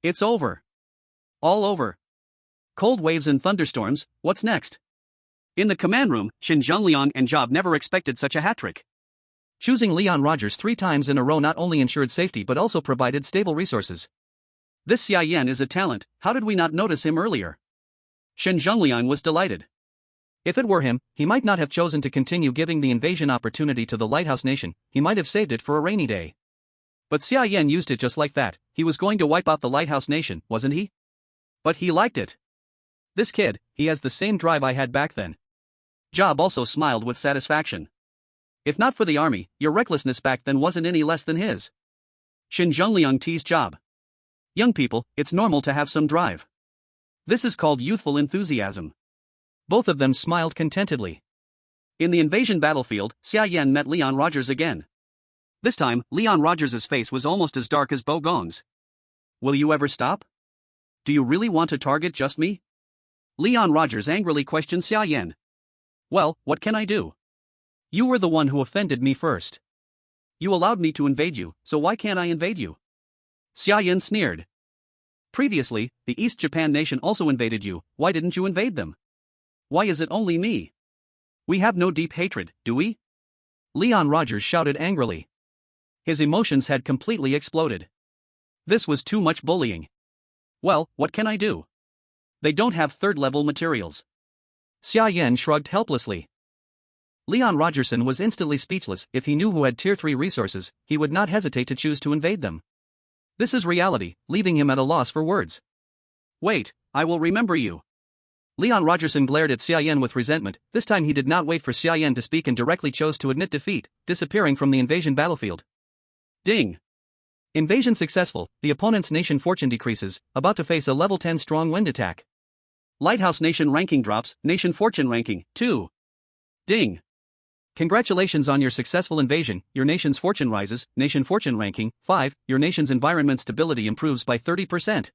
It's over. All over. Cold waves and thunderstorms, what's next? In the command room, Xinjiangliang and Job never expected such a hat-trick. Choosing Leon Rogers 3 times in a row not only ensured safety but also provided stable resources. This Xia Yan is a talent, how did we not notice him earlier? Xinjiangliang was delighted. If it were him, he might not have chosen to continue giving the invasion opportunity to the Lighthouse Nation, he might have saved it for a rainy day. But Xia Yan used it just like that, he was going to wipe out the Lighthouse Nation, wasn't he? But he liked it. This kid, he has the same drive I had back then. Job also smiled with satisfaction. If not for the army, your recklessness back then wasn't any less than his. Xinjiangliang teased Job. Young people, it's normal to have some drive. This is called youthful enthusiasm. Both of them smiled contentedly. In the invasion battlefield, Xia Yan met Leon Rogers again. This time, Leon Rogers' face was almost as dark as Bo Gong's. Will you ever stop? Do you really want to target just me? Leon Rogers angrily questioned Xia Yan. Well, what can I do? You were the one who offended me first. You allowed me to invade you, so why can't I invade you? Xia Yan sneered. Previously, the East Japan Nation also invaded you, why didn't you invade them? Why is it only me? We have no deep hatred, do we? Leon Rogers shouted angrily. His emotions had completely exploded. This was too much bullying. Well, what can I do? They don't have third-level materials. Xia Yan shrugged helplessly. Leon Rogerson was instantly speechless. If he knew who had Tier 3 resources, he would not hesitate to choose to invade them. This is reality, leaving him at a loss for words. Wait, I will remember you. Leon Rogerson glared at Xia Yan with resentment. This time he did not wait for Xia Yan to speak and directly chose to admit defeat, disappearing from the invasion battlefield. Ding. Invasion successful, the opponent's nation fortune decreases, about to face a level 10 strong wind attack. Lighthouse Nation ranking drops, Nation Fortune ranking, 2. Ding. Congratulations on your successful invasion, your nation's fortune rises, Nation Fortune ranking, 5, your nation's environment stability improves by 30%.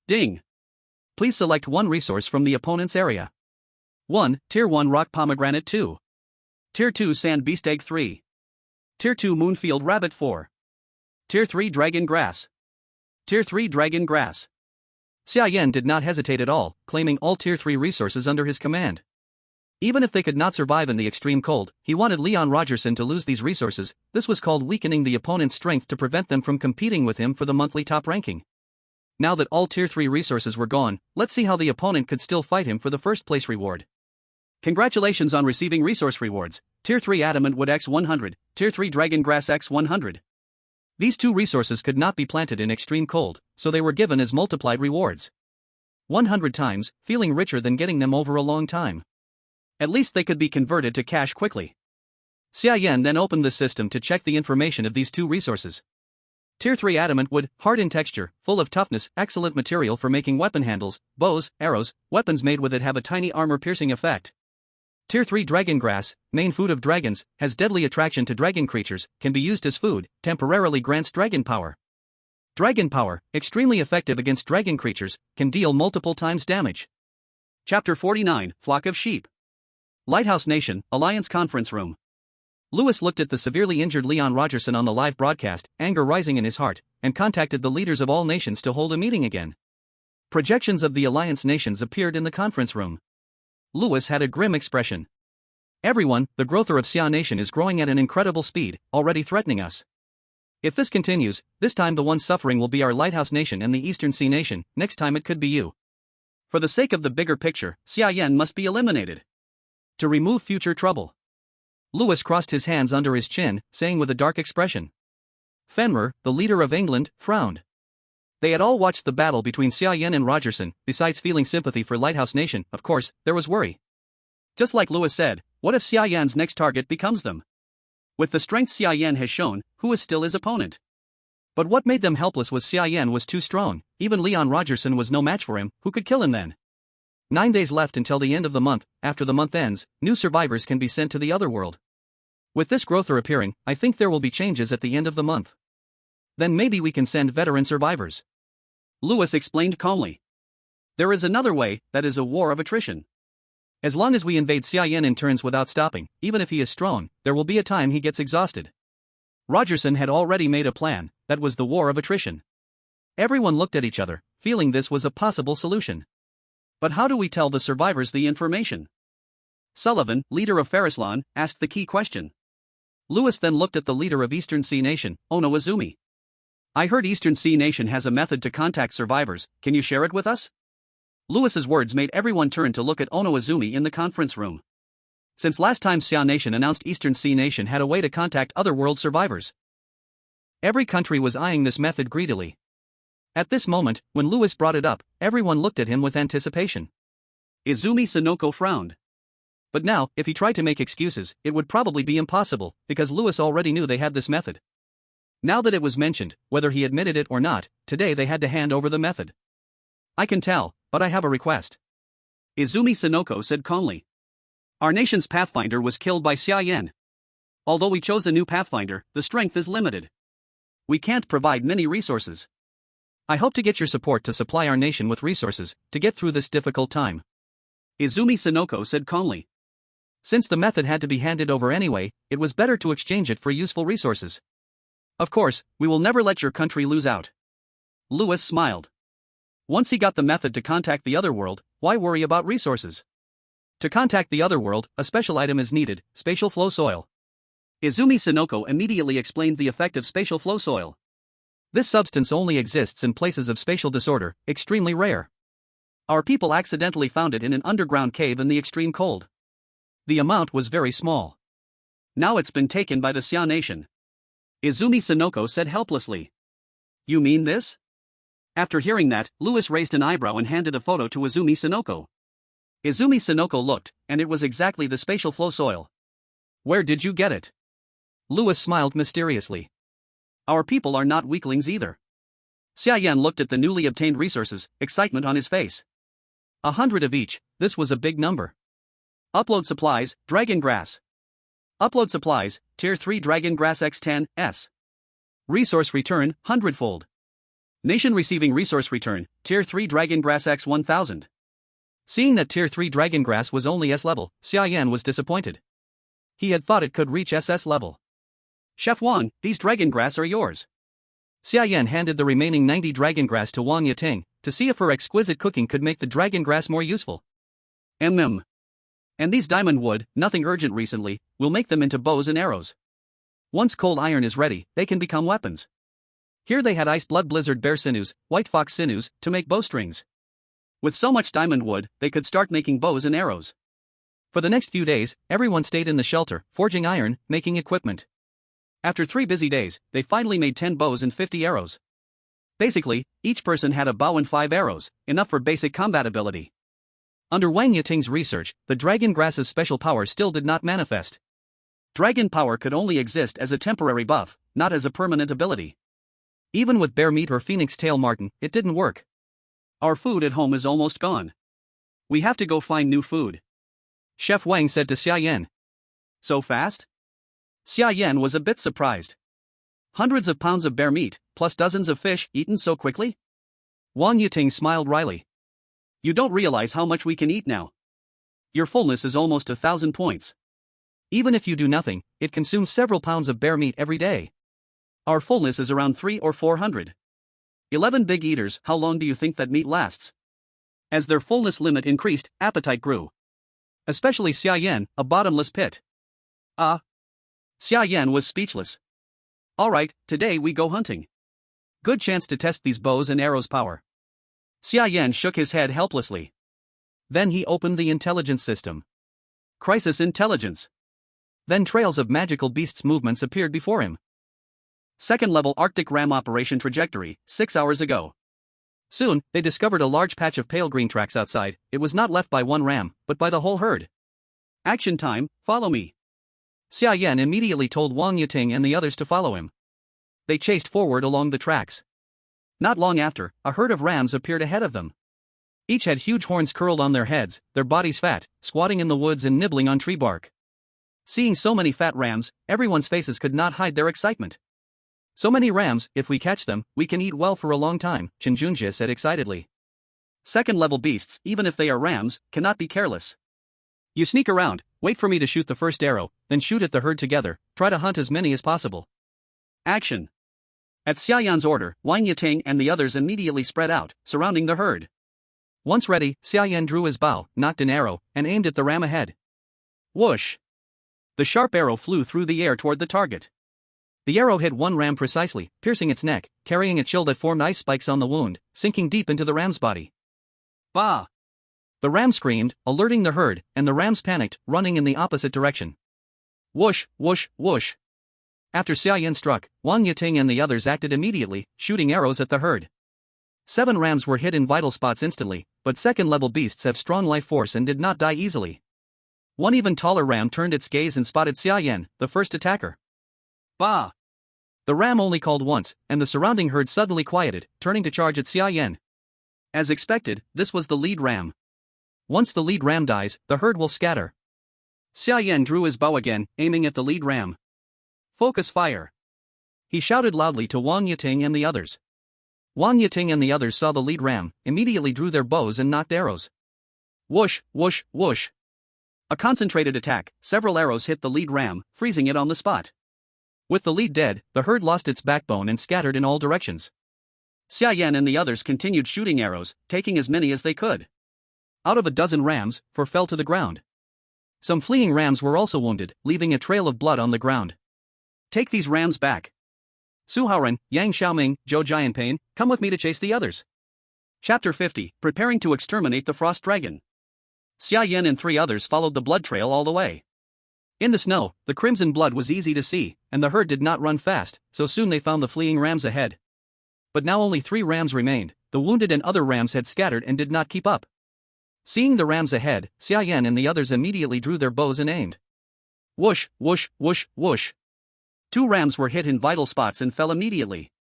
Ding. Please select one resource from the opponent's area. 1. Tier 1 Rock Pomegranate 2. Tier 2 Sand Beast Egg 3. Tier 2 Moonfield Rabbit 4. Tier 3 Dragon Grass. Tier 3 Dragon Grass. Xia Yan did not hesitate at all, claiming all Tier 3 resources under his command. Even if they could not survive in the extreme cold, he wanted Leon Rogerson to lose these resources. This was called weakening the opponent's strength to prevent them from competing with him for the monthly top ranking. Now that all Tier 3 resources were gone, let's see how the opponent could still fight him for the first place reward. Congratulations on receiving resource rewards, Tier 3 Adamant Wood X 100, Tier 3 Dragon Grass X 100. These two resources could not be planted in extreme cold, so they were given as multiplied rewards. 100 times, feeling richer than getting them over a long time. At least they could be converted to cash quickly. Xia Yan then opened the system to check the information of these two resources. Tier 3 Adamant Wood, hard in texture, full of toughness, excellent material for making weapon handles, bows, arrows, weapons made with it have a tiny armor-piercing effect. Tier 3 Dragon Grass, main food of dragons, has deadly attraction to dragon creatures, can be used as food, temporarily grants dragon power. Dragon power, extremely effective against dragon creatures, can deal multiple times damage. Chapter 49, Flock of Sheep. Lighthouse Nation, Alliance Conference Room. Lewis looked at the severely injured Leon Rogerson on the live broadcast, anger rising in his heart, and contacted the leaders of all nations to hold a meeting again. Projections of the Alliance nations appeared in the conference room. Lewis had a grim expression. Everyone, the growther of Xia Nation is growing at an incredible speed, already threatening us. If this continues, this time the one suffering will be our Lighthouse Nation and the Eastern Sea Nation, next time it could be you. For the sake of the bigger picture, Xia Yan must be eliminated. To remove future trouble. Lewis crossed his hands under his chin, saying with a dark expression. Fenrir, the leader of England, frowned. They had all watched the battle between Xia Yan and Rogerson. Besides feeling sympathy for Lighthouse Nation, of course, there was worry. Just like Lewis said, what if Xia Yan's next target becomes them? With the strength Xia Yan has shown, who is still his opponent? But what made them helpless was Xia Yan was too strong. Even Leon Rogerson was no match for him. Who could kill him then? 9 days left until the end of the month. After the month ends, new survivors can be sent to the other world. With this growther appearing, I think there will be changes at the end of the month. Then maybe we can send veteran survivors. Lewis explained calmly. There is another way, that is a war of attrition. As long as we invade Xia Yan in turns without stopping, even if he is strong, there will be a time he gets exhausted. Rogerson had already made a plan, that was the war of attrition. Everyone looked at each other, feeling this was a possible solution. But how do we tell the survivors the information? Sullivan, leader of Farislan, asked the key question. Lewis then looked at the leader of Eastern Sea Nation, Ono Izumi. I heard Eastern Sea Nation has a method to contact survivors, can you share it with us? Lewis's words made everyone turn to look at Ono Izumi in the conference room. Since last time Xia Nation announced Eastern Sea Nation had a way to contact other world survivors. Every country was eyeing this method greedily. At this moment, when Lewis brought it up, everyone looked at him with anticipation. Izumi Sonoko frowned. But now, if he tried to make excuses, it would probably be impossible, because Lewis already knew they had this method. Now that it was mentioned, whether he admitted it or not, today they had to hand over the method. I can tell, but I have a request. Izumi Sonoko said calmly. Our nation's Pathfinder was killed by Xia Yan. Although we chose a new Pathfinder, the strength is limited. We can't provide many resources. I hope to get your support to supply our nation with resources, to get through this difficult time. Izumi Sonoko said calmly. Since the method had to be handed over anyway, it was better to exchange it for useful resources. Of course, we will never let your country lose out. Lewis smiled. Once he got the method to contact the other world, why worry about resources? To contact the other world, a special item is needed, spatial flow soil. Izumi Sonoko immediately explained the effect of spatial flow soil. This substance only exists in places of spatial disorder, extremely rare. Our people accidentally found it in an underground cave in the extreme cold. The amount was very small. Now it's been taken by the Xia nation. Izumi Sonoko said helplessly. You mean this? After hearing that, Louis raised an eyebrow and handed a photo to Izumi Sonoko. Izumi Sonoko looked, and it was exactly the spatial flow soil. Where did you get it? Louis smiled mysteriously. Our people are not weaklings either. Xia Yan looked at the newly obtained resources, excitement on his face. 100 of each, this was a big number. Upload supplies, dragon grass. Upload supplies, tier 3 dragon grass x10, s. Resource return, 100-fold. Nation receiving resource return, tier 3 dragon grass x1000. Seeing that tier 3 dragon grass was only S level, Xia Yan was disappointed. He had thought it could reach SS level. Chef Wang, these dragon grass are yours. Xia Yan handed the remaining 90 dragon grass to Wang Yiting, to see if her exquisite cooking could make the dragon grass more useful. And these diamond wood, nothing urgent recently, will make them into bows and arrows. Once cold iron is ready, they can become weapons. Here they had ice blood blizzard bear sinews, white fox sinews, to make bowstrings. With so much diamond wood, they could start making bows and arrows. For the next few days, everyone stayed in the shelter, forging iron, making equipment. After 3 busy days, they finally made 10 bows and 50 arrows. Basically, each person had a bow and 5 arrows, enough for basic combat ability. Under Wang Yiting's research, the dragon grass's special power still did not manifest. Dragon power could only exist as a temporary buff, not as a permanent ability. Even with bear meat or phoenix tail marten, it didn't work. Our food at home is almost gone. We have to go find new food. Chef Wang said to Xia Yan. So fast? Xia Yan was a bit surprised. Hundreds of pounds of bear meat, plus dozens of fish, eaten so quickly? Wang Yiting smiled wryly. You don't realize how much we can eat now. Your fullness is almost 1,000 points. Even if you do nothing, it consumes several pounds of bear meat every day. Our fullness is around 300 or 400. 11 big eaters, how long do you think that meat lasts? As their fullness limit increased, appetite grew. Especially Xia Yan, a bottomless pit. Xia Yan was speechless. Alright, today we go hunting. Good chance to test these bows and arrows' power. Xia Yan shook his head helplessly. Then he opened the intelligence system. Crisis intelligence. Then trails of magical beasts' movements appeared before him. Second level Arctic ram operation trajectory, 6 hours ago. Soon, they discovered a large patch of pale green tracks outside. It was not left by one ram, but by the whole herd. Action time, follow me. Xia Yan immediately told Wang Yiting and the others to follow him. They chased forward along the tracks. Not long after, a herd of rams appeared ahead of them. Each had huge horns curled on their heads, their bodies fat, squatting in the woods and nibbling on tree bark. Seeing so many fat rams, everyone's faces could not hide their excitement. So many rams, if we catch them, we can eat well for a long time, Chen Junjie said excitedly. Second-level beasts, even if they are rams, cannot be careless. You sneak around, wait for me to shoot the first arrow, then shoot at the herd together, try to hunt as many as possible. Action. At Xia Yan's order, Wang Yiting and the others immediately spread out, surrounding the herd. Once ready, Xia Yan drew his bow, knocked an arrow, and aimed at the ram ahead. Whoosh! The sharp arrow flew through the air toward the target. The arrow hit one ram precisely, piercing its neck, carrying a chill that formed ice spikes on the wound, sinking deep into the ram's body. Bah! The ram screamed, alerting the herd, and the rams panicked, running in the opposite direction. Whoosh, whoosh, whoosh. After Xia Yan struck, Wang Yiting and the others acted immediately, shooting arrows at the herd. 7 rams were hit in vital spots instantly, but second-level beasts have strong life force and did not die easily. One even taller ram turned its gaze and spotted Xia Yan, the first attacker. Bah! The ram only called once, and the surrounding herd suddenly quieted, turning to charge at Xia Yan. As expected, this was the lead ram. Once the lead ram dies, the herd will scatter. Xia Yan drew his bow again, aiming at the lead ram. Focus fire! He shouted loudly to Wang Yiting and the others. Wang Yiting and the others saw the lead ram, immediately drew their bows and knocked arrows. Whoosh, whoosh, whoosh. A concentrated attack, several arrows hit the lead ram, freezing it on the spot. With the lead dead, the herd lost its backbone and scattered in all directions. Xia Yan and the others continued shooting arrows, taking as many as they could. Out of a dozen rams, 4 fell to the ground. Some fleeing rams were also wounded, leaving a trail of blood on the ground. Take these rams back. Su Haoren, Yang Xiaoming, Zhou Jianpain, come with me to chase the others. Chapter 50, Preparing to Exterminate the Frost Dragon. Xia Yan and 3 others followed the blood trail all the way. In the snow, the crimson blood was easy to see, and the herd did not run fast, so soon they found the fleeing rams ahead. But now only 3 rams remained, the wounded and other rams had scattered and did not keep up. Seeing the rams ahead, Xia Yan and the others immediately drew their bows and aimed. Whoosh, whoosh, whoosh, whoosh. 2 rams were hit in vital spots and fell immediately.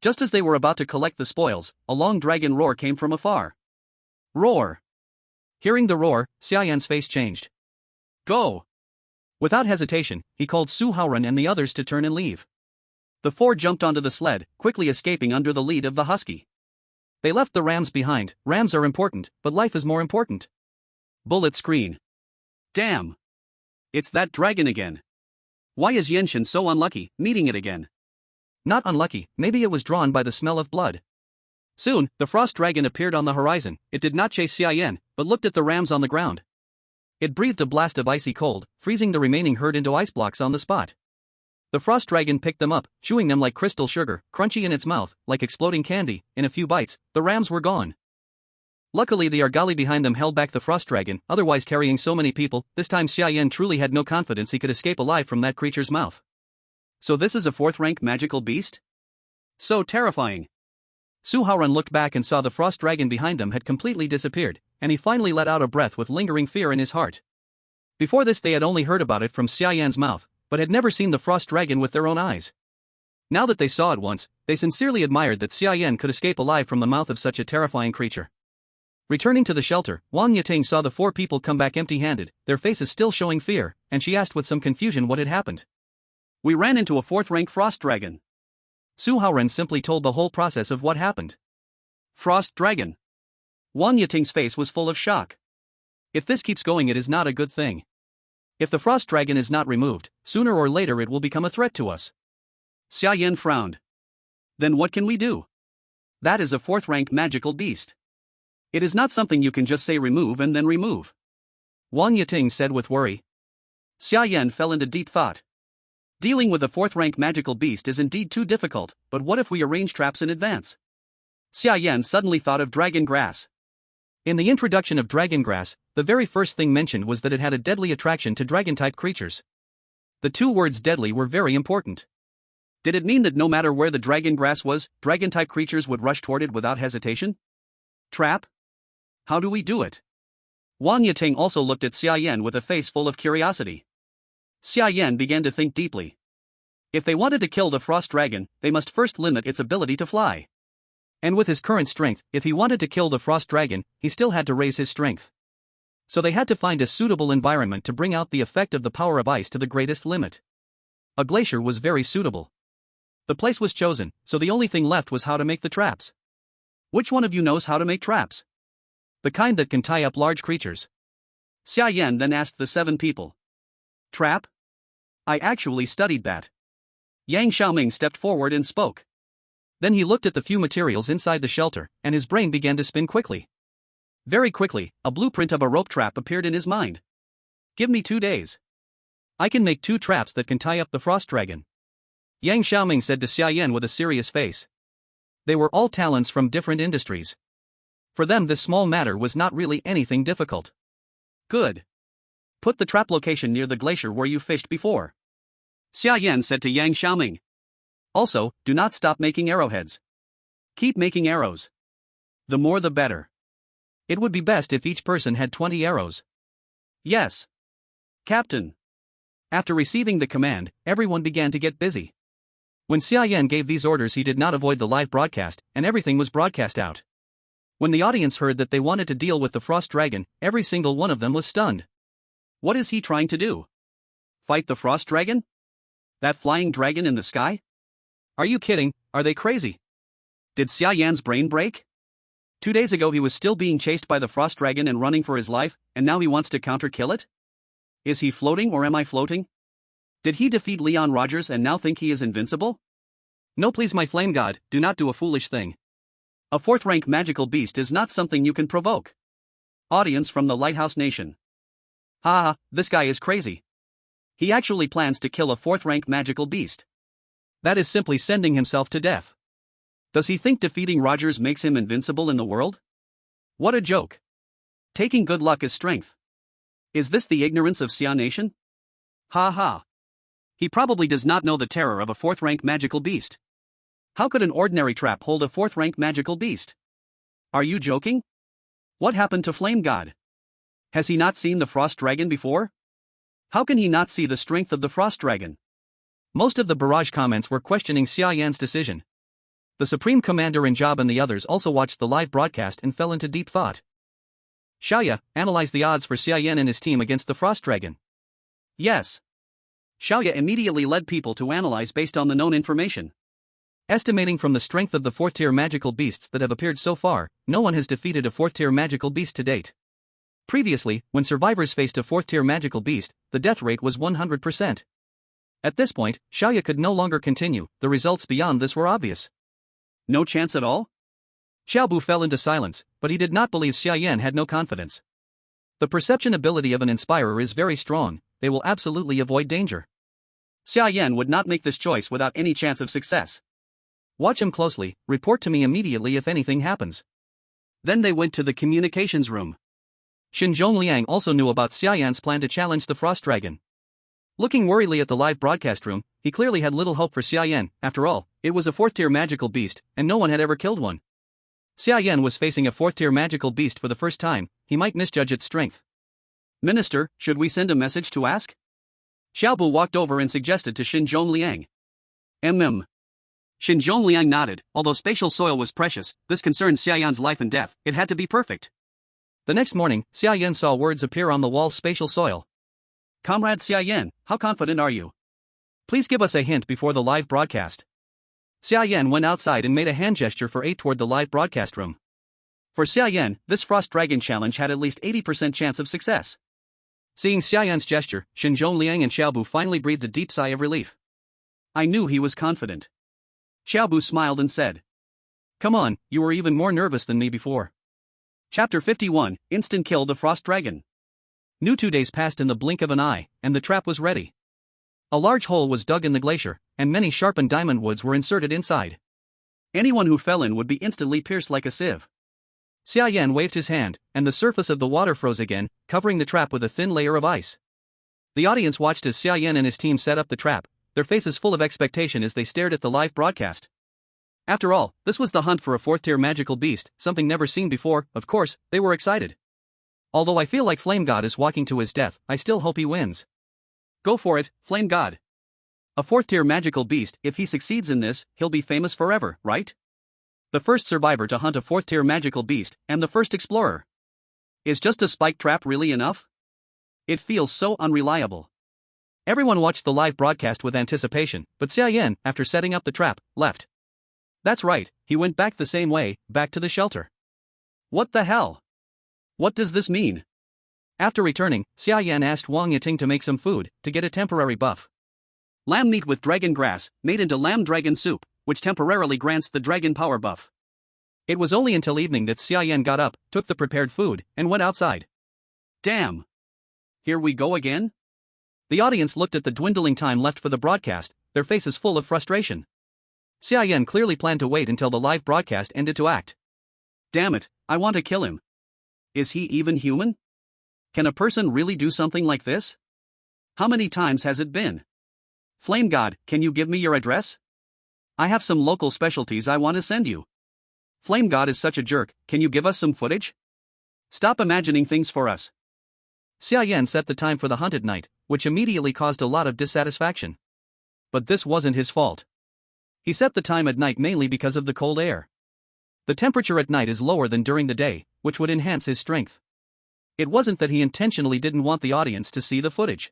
Just as they were about to collect the spoils, a long dragon roar came from afar. Roar! Hearing the roar, Xia Yan's face changed. Go! Without hesitation, he called Su Haoran and the others to turn and leave. The 4 jumped onto the sled, quickly escaping under the lead of the husky. They left the rams behind. Rams are important, but life is more important. Bullet screen. Damn! It's that dragon again. Why is Yenshin so unlucky, meeting it again? Not unlucky, maybe it was drawn by the smell of blood. Soon, the frost dragon appeared on the horizon. It did not chase Xia Yan, but looked at the rams on the ground. It breathed a blast of icy cold, freezing the remaining herd into ice blocks on the spot. The frost dragon picked them up, chewing them like crystal sugar, crunchy in its mouth, like exploding candy. In a few bites, the rams were gone. Luckily the Argali behind them held back the frost dragon, otherwise carrying so many people, this time Xia Yan truly had no confidence he could escape alive from that creature's mouth. So this is a 4th-rank magical beast? So terrifying. Su Haoran looked back and saw the frost dragon behind them had completely disappeared, and he finally let out a breath with lingering fear in his heart. Before this they had only heard about it from Xia Yan's mouth, but had never seen the frost dragon with their own eyes. Now that they saw it once, they sincerely admired that Xia Yan could escape alive from the mouth of such a terrifying creature. Returning to the shelter, Wang Mozhe saw the 4 people come back empty-handed, their faces still showing fear, and she asked with some confusion what had happened. We ran into a 4th-rank frost dragon. Su Haoran simply told the whole process of what happened. Frost dragon. Wang Mozhe's face was full of shock. If this keeps going, it is not a good thing. If the frost dragon is not removed, sooner or later it will become a threat to us. Xia Yan frowned. Then what can we do? That is a 4th-rank magical beast. It is not something you can just say remove and then remove. Wang Mozhe said with worry. Xia Yan fell into deep thought. Dealing with a 4th-rank magical beast is indeed too difficult, but what if we arrange traps in advance? Xia Yan suddenly thought of dragon grass. In the introduction of dragon grass, the very first thing mentioned was that it had a deadly attraction to dragon-type creatures. The 2 words deadly were very important. Did it mean that no matter where the dragon grass was, dragon-type creatures would rush toward it without hesitation? Trap? How do we do it? Wang Mozhe also looked at Xia Yan with a face full of curiosity. Xia Yan began to think deeply. If they wanted to kill the frost dragon, they must first limit its ability to fly. And with his current strength, if he wanted to kill the frost dragon, he still had to raise his strength. So they had to find a suitable environment to bring out the effect of the power of ice to the greatest limit. A glacier was very suitable. The place was chosen, so the only thing left was how to make the traps. Which one of you knows how to make traps? The kind that can tie up large creatures. Xia Yan then asked the 7 people. Trap? I actually studied that. Yang Xiaoming stepped forward and spoke. Then he looked at the few materials inside the shelter, and his brain began to spin quickly. Very quickly, a blueprint of a rope trap appeared in his mind. Give me 2 days. I can make 2 traps that can tie up the frost dragon. Yang Xiaoming said to Xia Yan with a serious face. They were all talents from different industries. For them this small matter was not really anything difficult. Good. Put the trap location near the glacier where you fished before. Xia Yan said to Yang Xiaoming. Also, do not stop making arrowheads. Keep making arrows. The more the better. It would be best if each person had 20 arrows. Yes. Captain. After receiving the command, everyone began to get busy. When Xia Yan gave these orders, he did not avoid the live broadcast, and everything was broadcast out. When the audience heard that they wanted to deal with the frost dragon, every single one of them was stunned. What is he trying to do? Fight the frost dragon? That flying dragon in the sky? Are you kidding? Are they crazy? Did Xia Yan's brain break? 2 days ago he was still being chased by the frost dragon and running for his life, and now he wants to counter-kill it? Is he floating or am I floating? Did he defeat Leon Rogers and now think he is invincible? No, please, my flame god, do not do a foolish thing. A 4th-rank magical beast is not something you can provoke. Audience from the Lighthouse Nation. Ha, this guy is crazy. He actually plans to kill a 4th-rank magical beast. That is simply sending himself to death. Does he think defeating Rogers makes him invincible in the world? What a joke. Taking good luck as strength. Is this the ignorance of Xia Nation? Ha ha. He probably does not know the terror of a 4th-rank magical beast. How could an ordinary trap hold a 4th-rank magical beast? Are you joking? What happened to Flame God? Has he not seen the Frost Dragon before? How can he not see the strength of the Frost Dragon? Most of the barrage comments were questioning Xia Yan's decision. The Supreme Commander in Job and the others also watched the live broadcast and fell into deep thought. Xiaoya analyzed the odds for Xia Yan and his team against the Frost Dragon. Yes. Xiaoya immediately led people to analyze based on the known information. Estimating from the strength of the 4th-tier magical beasts that have appeared so far, no one has defeated a 4th-tier magical beast to date. Previously, when survivors faced a 4th-tier magical beast, the death rate was 100%. At this point, Xiaoya could no longer continue, the results beyond this were obvious. No chance at all? Xiaobu fell into silence, but he did not believe Xia Yan had no confidence. The perception ability of an inspirer is very strong, they will absolutely avoid danger. Xia Yan would not make this choice without any chance of success. Watch him closely, report to me immediately if anything happens. Then they went to the communications room. Xinzhong Liang also knew about Xia Yan's plan to challenge the Frost Dragon. Looking worriedly at the live broadcast room, he clearly had little hope for Xia Yan. After all, it was a 4th-tier magical beast, and no one had ever killed one. Xia Yan was facing a 4th-tier magical beast for the first time, he might misjudge its strength. Minister, should we send a message to ask? Xiaobu walked over and suggested to Xinzhong Liang. Xinzhong Liang nodded. Although spatial soil was precious, this concerned Xia Yan's life and death, it had to be perfect. The next morning, Xia Yan saw words appear on the wall's spatial soil. Comrade Xia Yan, how confident are you? Please give us a hint before the live broadcast. Xia Yan went outside and made a hand gesture for 8 toward the live broadcast room. For Xia Yan, this Frost Dragon challenge had at least 80% chance of success. Seeing Xia Yan's gesture, Xinzhong Liang and Xiaobu finally breathed a deep sigh of relief. I knew he was confident. Xiaobu smiled and said. Come on, you were even more nervous than me before. Chapter 51, Instant Kill the Frost Dragon. New 2 days passed in the blink of an eye, and the trap was ready. A large hole was dug in the glacier, and many sharpened diamond woods were inserted inside. Anyone who fell in would be instantly pierced like a sieve. Xia Yan waved his hand, and the surface of the water froze again, covering the trap with a thin layer of ice. The audience watched as Xia Yan and his team set up the trap, their faces full of expectation as they stared at the live broadcast. After all, this was the hunt for a 4th-tier magical beast, something never seen before. Of course, they were excited. Although I feel like Flame God is walking to his death, I still hope he wins. Go for it, Flame God. A 4th-tier magical beast, if he succeeds in this, he'll be famous forever, right? The first survivor to hunt a 4th-tier magical beast, and the first explorer. Is just a spike trap really enough? It feels so unreliable. Everyone watched the live broadcast with anticipation, but Xia Yan, after setting up the trap, left. That's right, he went back the same way, back to the shelter. What the hell? What does this mean? After returning, Xia Yan asked Wang Yiting to make some food, to get a temporary buff. Lamb meat with dragon grass, made into lamb dragon soup, which temporarily grants the dragon power buff. It was only until evening that Xia Yan got up, took the prepared food, and went outside. Damn. Here we go again? The audience looked at the dwindling time left for the broadcast, their faces full of frustration. Xia Yan clearly planned to wait until the live broadcast ended to act. Damn it, I want to kill him. Is he even human? Can a person really do something like this? How many times has it been? Flame God, can you give me your address? I have some local specialties I want to send you. Flame God is such a jerk, can you give us some footage? Stop imagining things for us. Xia Yan set the time for the hunt at night, which immediately caused a lot of dissatisfaction. But this wasn't his fault. He set the time at night mainly because of the cold air. The temperature at night is lower than during the day, which would enhance his strength. It wasn't that he intentionally didn't want the audience to see the footage.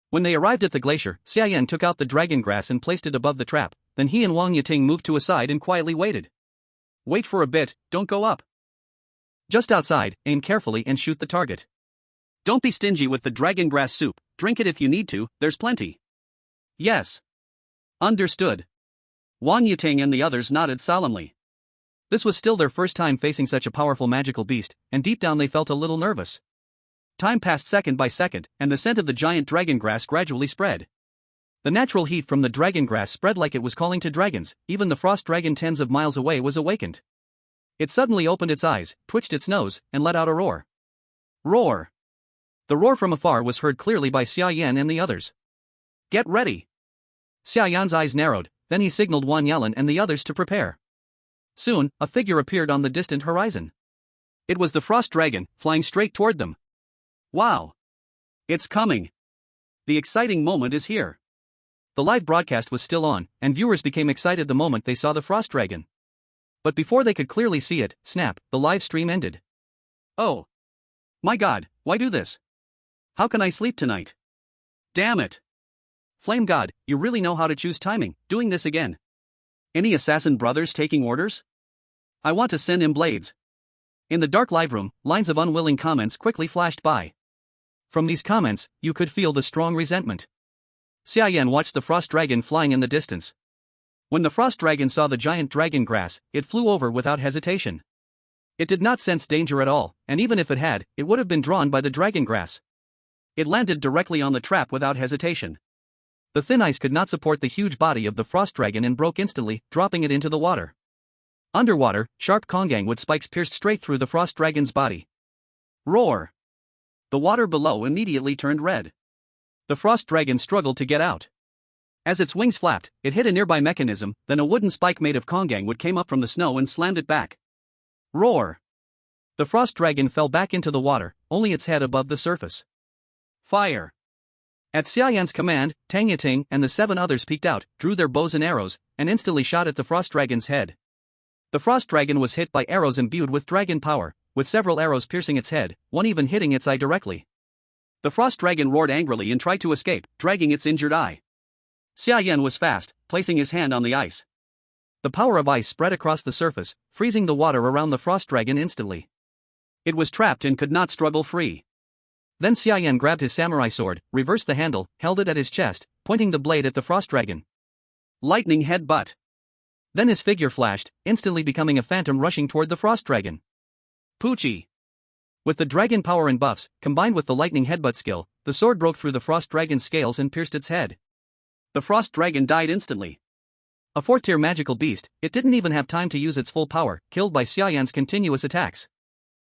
When they arrived at the glacier, Xia Yan took out the dragon grass and placed it above the trap, then he and Wang Yiting moved to a side and quietly waited. Wait for a bit, don't go up. Just outside, aim carefully and shoot the target. Don't be stingy with the dragon grass soup, drink it if you need to, there's plenty. Yes. Understood. Wang Yiting and the others nodded solemnly. This was still their first time facing such a powerful magical beast, and deep down they felt a little nervous. Time passed second by second, and the scent of the giant dragon grass gradually spread. The natural heat from the dragon grass spread like it was calling to dragons. Even the frost dragon tens of miles away was awakened. It suddenly opened its eyes, twitched its nose, and let out a roar. Roar! The roar from afar was heard clearly by Xia Yan and the others. Get ready! Xia Yan's eyes narrowed, then he signaled Wang Yalan and the others to prepare. Soon, a figure appeared on the distant horizon. It was the frost dragon, flying straight toward them. Wow! It's coming! The exciting moment is here. The live broadcast was still on, and viewers became excited the moment they saw the frost dragon. But before they could clearly see it, snap, the live stream ended. Oh! My God, why do this? How can I sleep tonight? Damn it! Flame God, you really know how to choose timing, doing this again. Any assassin brothers taking orders? I want to send him blades. In the dark live room, lines of unwilling comments quickly flashed by. From these comments, you could feel the strong resentment. Xia Yan watched the frost dragon flying in the distance. When the frost dragon saw the giant dragon grass, it flew over without hesitation. It did not sense danger at all, and even if it had, it would have been drawn by the dragon grass. It landed directly on the trap without hesitation. The thin ice could not support the huge body of the frost dragon and broke instantly, dropping it into the water. Underwater, sharp Kongangwood spikes pierced straight through the frost dragon's body. Roar! The water below immediately turned red. The frost dragon struggled to get out. As its wings flapped, it hit a nearby mechanism, then a wooden spike made of Kongangwood came up from the snow and slammed it back. Roar! The frost dragon fell back into the water, only its head above the surface. Fire! At Xia Yan's command, Tang Yiting and the 7 others peeked out, drew their bows and arrows, and instantly shot at the frost dragon's head. The frost dragon was hit by arrows imbued with dragon power, with several arrows piercing its head, one even hitting its eye directly. The frost dragon roared angrily and tried to escape, dragging its injured eye. Xia Yan was fast, placing his hand on the ice. The power of ice spread across the surface, freezing the water around the frost dragon instantly. It was trapped and could not struggle free. Then Xia Yan grabbed his samurai sword, reversed the handle, held it at his chest, pointing the blade at the frost dragon. Lightning headbutt. Then his figure flashed, instantly becoming a phantom rushing toward the frost dragon. Poochie! With the dragon power and buffs, combined with the lightning headbutt skill, the sword broke through the frost dragon's scales and pierced its head. The frost dragon died instantly. A 4th-tier magical beast, it didn't even have time to use its full power, killed by Xia Yan's continuous attacks.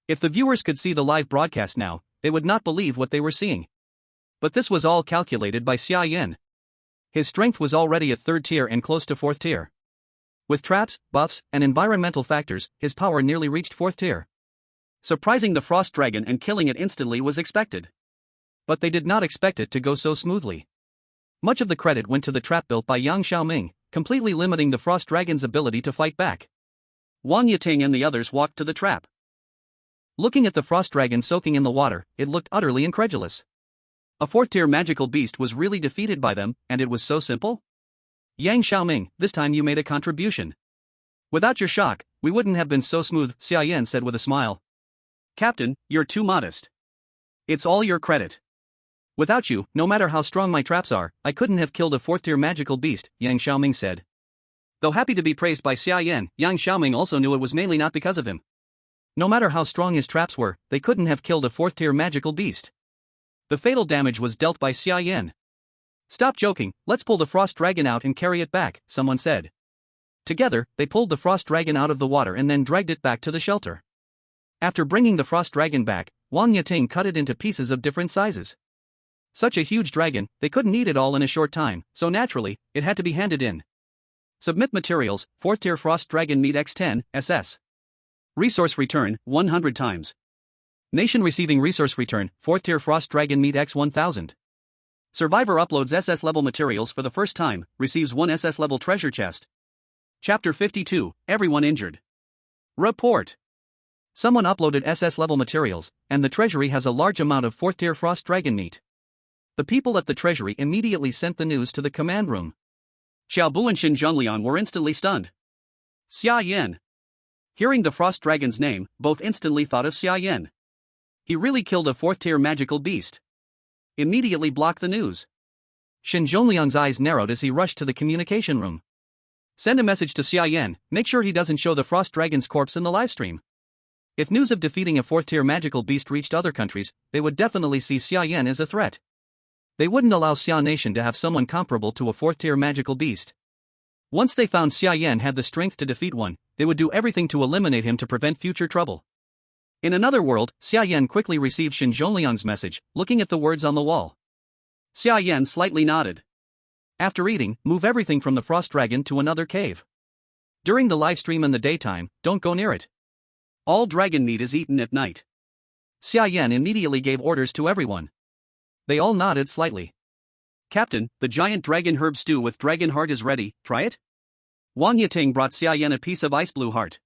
If the viewers could see the live broadcast now, they would not believe what they were seeing. But this was all calculated by Xia Yan. His strength was already at 3rd tier and close to 4th tier. With traps, buffs, and environmental factors, his power nearly reached 4th tier. Surprising the frost dragon and killing it instantly was expected. But they did not expect it to go so smoothly. Much of the credit went to the trap built by Yang Xiaoming, completely limiting the frost dragon's ability to fight back. Wang Yiting and the others walked to the trap. Looking at the frost dragon soaking in the water, it looked utterly incredulous. A 4th-tier magical beast was really defeated by them, and it was so simple? Yang Xiaoming, this time you made a contribution. Without your shock, we wouldn't have been so smooth, Xia Yan said with a smile. Captain, you're too modest. It's all your credit. Without you, no matter how strong my traps are, I couldn't have killed a 4th-tier magical beast, Yang Xiaoming said. Though happy to be praised by Xia Yan, Yang Xiaoming also knew it was mainly not because of him. No matter how strong his traps were, they couldn't have killed a 4th-tier magical beast. The fatal damage was dealt by Xia Yan. Stop joking, let's pull the frost dragon out and carry it back, someone said. Together, they pulled the frost dragon out of the water and then dragged it back to the shelter. After bringing the frost dragon back, Wang Yiting cut it into pieces of different sizes. Such a huge dragon, they couldn't eat it all in a short time, so naturally, it had to be handed in. Submit materials, 4th tier frost dragon meat X10, SS. Resource return, 100 times. Nation receiving resource return, 4th tier frost dragon meat X1000. Survivor uploads SS level materials for the first time, receives 1 SS level treasure chest. Chapter 52, Everyone Injured. Report. Someone uploaded SS level materials, and the treasury has a large amount of 4th tier frost dragon meat. The people at the treasury immediately sent the news to the command room. Xiaobu and Xin Zhongliang were instantly stunned. Xia Yan. Hearing the frost dragon's name, both instantly thought of Xia Yan. He really killed a 4th tier magical beast. Immediately blocked the news. Xin Zhongliang's eyes narrowed as he rushed to the communication room. Send a message to Xia Yan, make sure he doesn't show the frost dragon's corpse in the livestream. If news of defeating a 4th tier magical beast reached other countries, they would definitely see Xia Yan as a threat. They wouldn't allow Xia Nation to have someone comparable to a fourth-tier magical beast. Once they found Xia Yan had the strength to defeat one, they would do everything to eliminate him to prevent future trouble. In another world, Xia Yan quickly received Shin Zhongliang's message, looking at the words on the wall. Xia Yan slightly nodded. After eating, move everything from the frost dragon to another cave. During the livestream in the daytime, don't go near it. All dragon meat is eaten at night. Xia Yan immediately gave orders to everyone. They all nodded slightly. Captain, the giant dragon herb stew with dragon heart is ready, try it? Wang Yiting brought Xia Yan a piece of ice blue heart.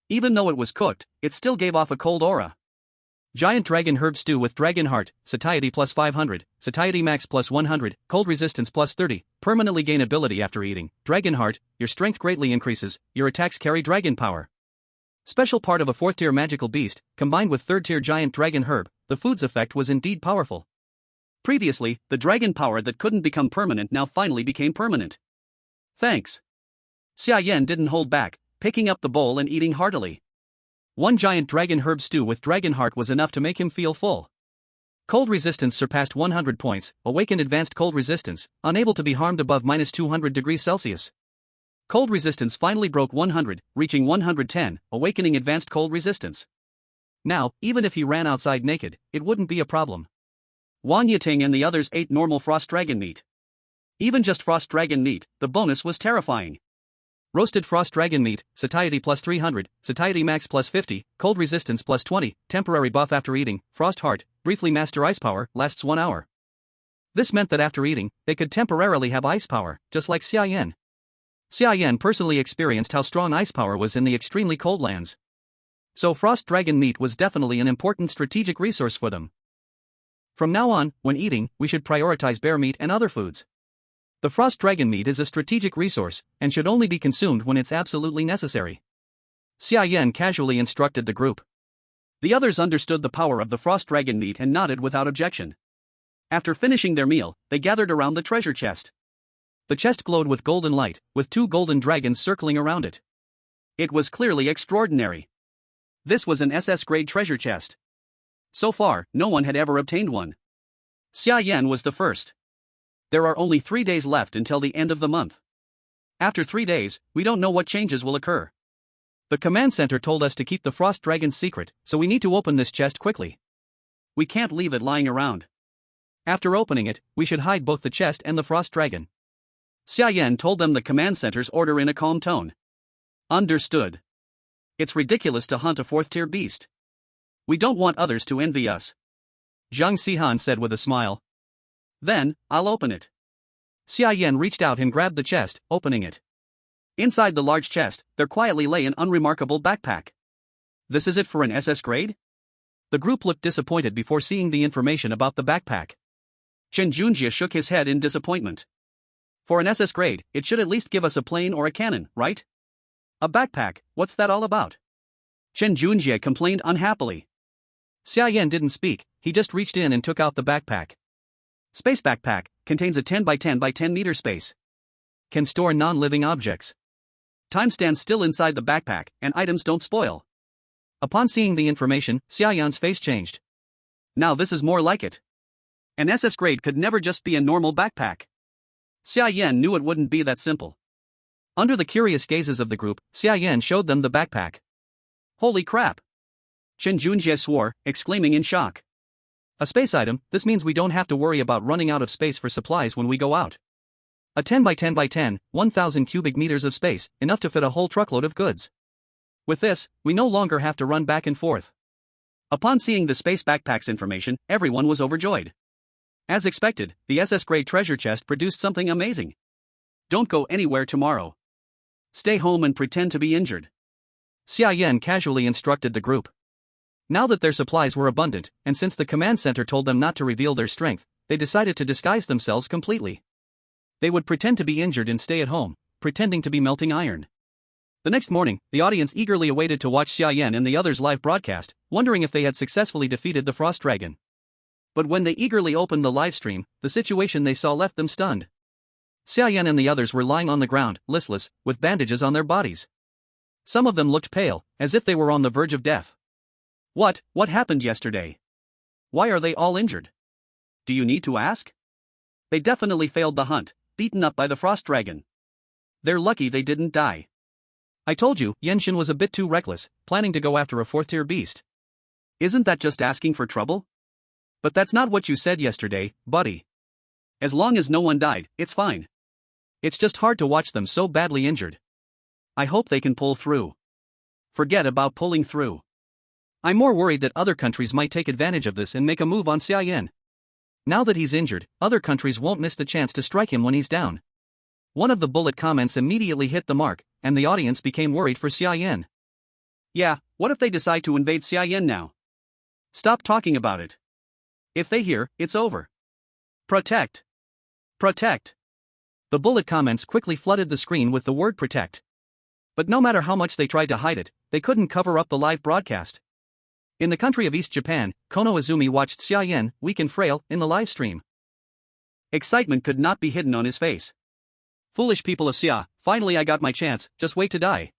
Even though it was cooked, it still gave off a cold aura. Giant dragon herb stew with dragon heart, satiety plus 500, satiety max plus 100, cold resistance plus 30, permanently gain ability after eating. Dragon heart, your strength greatly increases, your attacks carry dragon power. Special part of a 4th tier magical beast, combined with 3rd tier giant dragon herb, the food's effect was indeed powerful. Previously, the dragon power that couldn't become permanent now finally became permanent. Thanks. Xia Yan didn't hold back, picking up the bowl and eating heartily. One giant dragon herb stew with dragon heart was enough to make him feel full. Cold resistance surpassed 100 points, awakened advanced cold resistance, unable to be harmed above minus 200 degrees Celsius. Cold resistance finally broke 100, reaching 110, awakening advanced cold resistance. Now, even if he ran outside naked, it wouldn't be a problem. Wang Yiting and the others ate normal frost dragon meat. Even just frost dragon meat, the bonus was terrifying. Roasted frost dragon meat, satiety plus 300, satiety max plus 50, cold resistance plus 20, temporary buff after eating, frost heart, briefly master ice power, lasts 1 hour. This meant that after eating, they could temporarily have ice power, just like Xia Yan. Xia Yan personally experienced how strong ice power was in the extremely cold lands. So frost dragon meat was definitely an important strategic resource for them. From now on, when eating, we should prioritize bear meat and other foods. The frost dragon meat is a strategic resource, and should only be consumed when it's absolutely necessary. Xia Yan casually instructed the group. The others understood the power of the frost dragon meat and nodded without objection. After finishing their meal, they gathered around the treasure chest. The chest glowed with golden light, with 2 golden dragons circling around it. It was clearly extraordinary. This was an SS-grade treasure chest. So far, no one had ever obtained one. Xia Yan was the first. There are only 3 days left until the end of the month. After 3 days, we don't know what changes will occur. The command center told us to keep the frost dragon's secret, so we need to open this chest quickly. We can't leave it lying around. After opening it, we should hide both the chest and the frost dragon. Xia Yan told them the command center's order in a calm tone. Understood. It's ridiculous to hunt a 4th tier beast. We don't want others to envy us. Zhang Sihan said with a smile. Then, I'll open it. Xia Yan reached out and grabbed the chest, opening it. Inside the large chest, there quietly lay an unremarkable backpack. This is it for an SS grade? The group looked disappointed before seeing the information about the backpack. Chen Junjie shook his head in disappointment. For an SS grade, it should at least give us a plane or a cannon, right? A backpack, what's that all about? Chen Junjie complained unhappily. Xia Yan didn't speak, he just reached in and took out the backpack. Space backpack, contains a 10 by 10 by 10 meter space. Can store non-living objects. Time stands still inside the backpack, and items don't spoil. Upon seeing the information, Xia Yan's face changed. Now this is more like it. An SS grade could never just be a normal backpack. Xia Yan knew it wouldn't be that simple. Under the curious gazes of the group, Xia Yan showed them the backpack. Holy crap! Chen Junjie swore, exclaiming in shock. A space item, this means we don't have to worry about running out of space for supplies when we go out. A 10 by 10 by 10, 1,000 cubic meters of space, enough to fit a whole truckload of goods. With this, we no longer have to run back and forth. Upon seeing the space backpack's information, everyone was overjoyed. As expected, the SS grade treasure chest produced something amazing. Don't go anywhere tomorrow. Stay home and pretend to be injured. Xia Yan casually instructed the group. Now that their supplies were abundant, and since the command center told them not to reveal their strength, they decided to disguise themselves completely. They would pretend to be injured and stay at home, pretending to be melting iron. The next morning, the audience eagerly awaited to watch Xia Yan and the others' live broadcast, wondering if they had successfully defeated the Frost Dragon. But when they eagerly opened the live stream, the situation they saw left them stunned. Xia Yan and the others were lying on the ground, listless, with bandages on their bodies. Some of them looked pale, as if they were on the verge of death. What happened yesterday? Why are they all injured? Do you need to ask? They definitely failed the hunt, beaten up by the frost dragon. They're lucky they didn't die. I told you, Yenshin was a bit too reckless, planning to go after a 4th-tier beast. Isn't that just asking for trouble? But that's not what you said yesterday, buddy. As long as no one died, it's fine. It's just hard to watch them so badly injured. I hope they can pull through. Forget about pulling through. I'm more worried that other countries might take advantage of this and make a move on Xia Yan. Now that he's injured, other countries won't miss the chance to strike him when he's down. One of the bullet comments immediately hit the mark, and the audience became worried for Xia Yan. Yeah, what if they decide to invade Xia Yan now? Stop talking about it. If they hear, it's over. Protect. Protect. The bullet comments quickly flooded the screen with the word protect. But no matter how much they tried to hide it, they couldn't cover up the live broadcast. In the country of East Japan, Kono Izumi watched Xia Yan, weak and frail, in the live stream. Excitement could not be hidden on his face. Foolish people of Xia, finally I got my chance, just wait to die.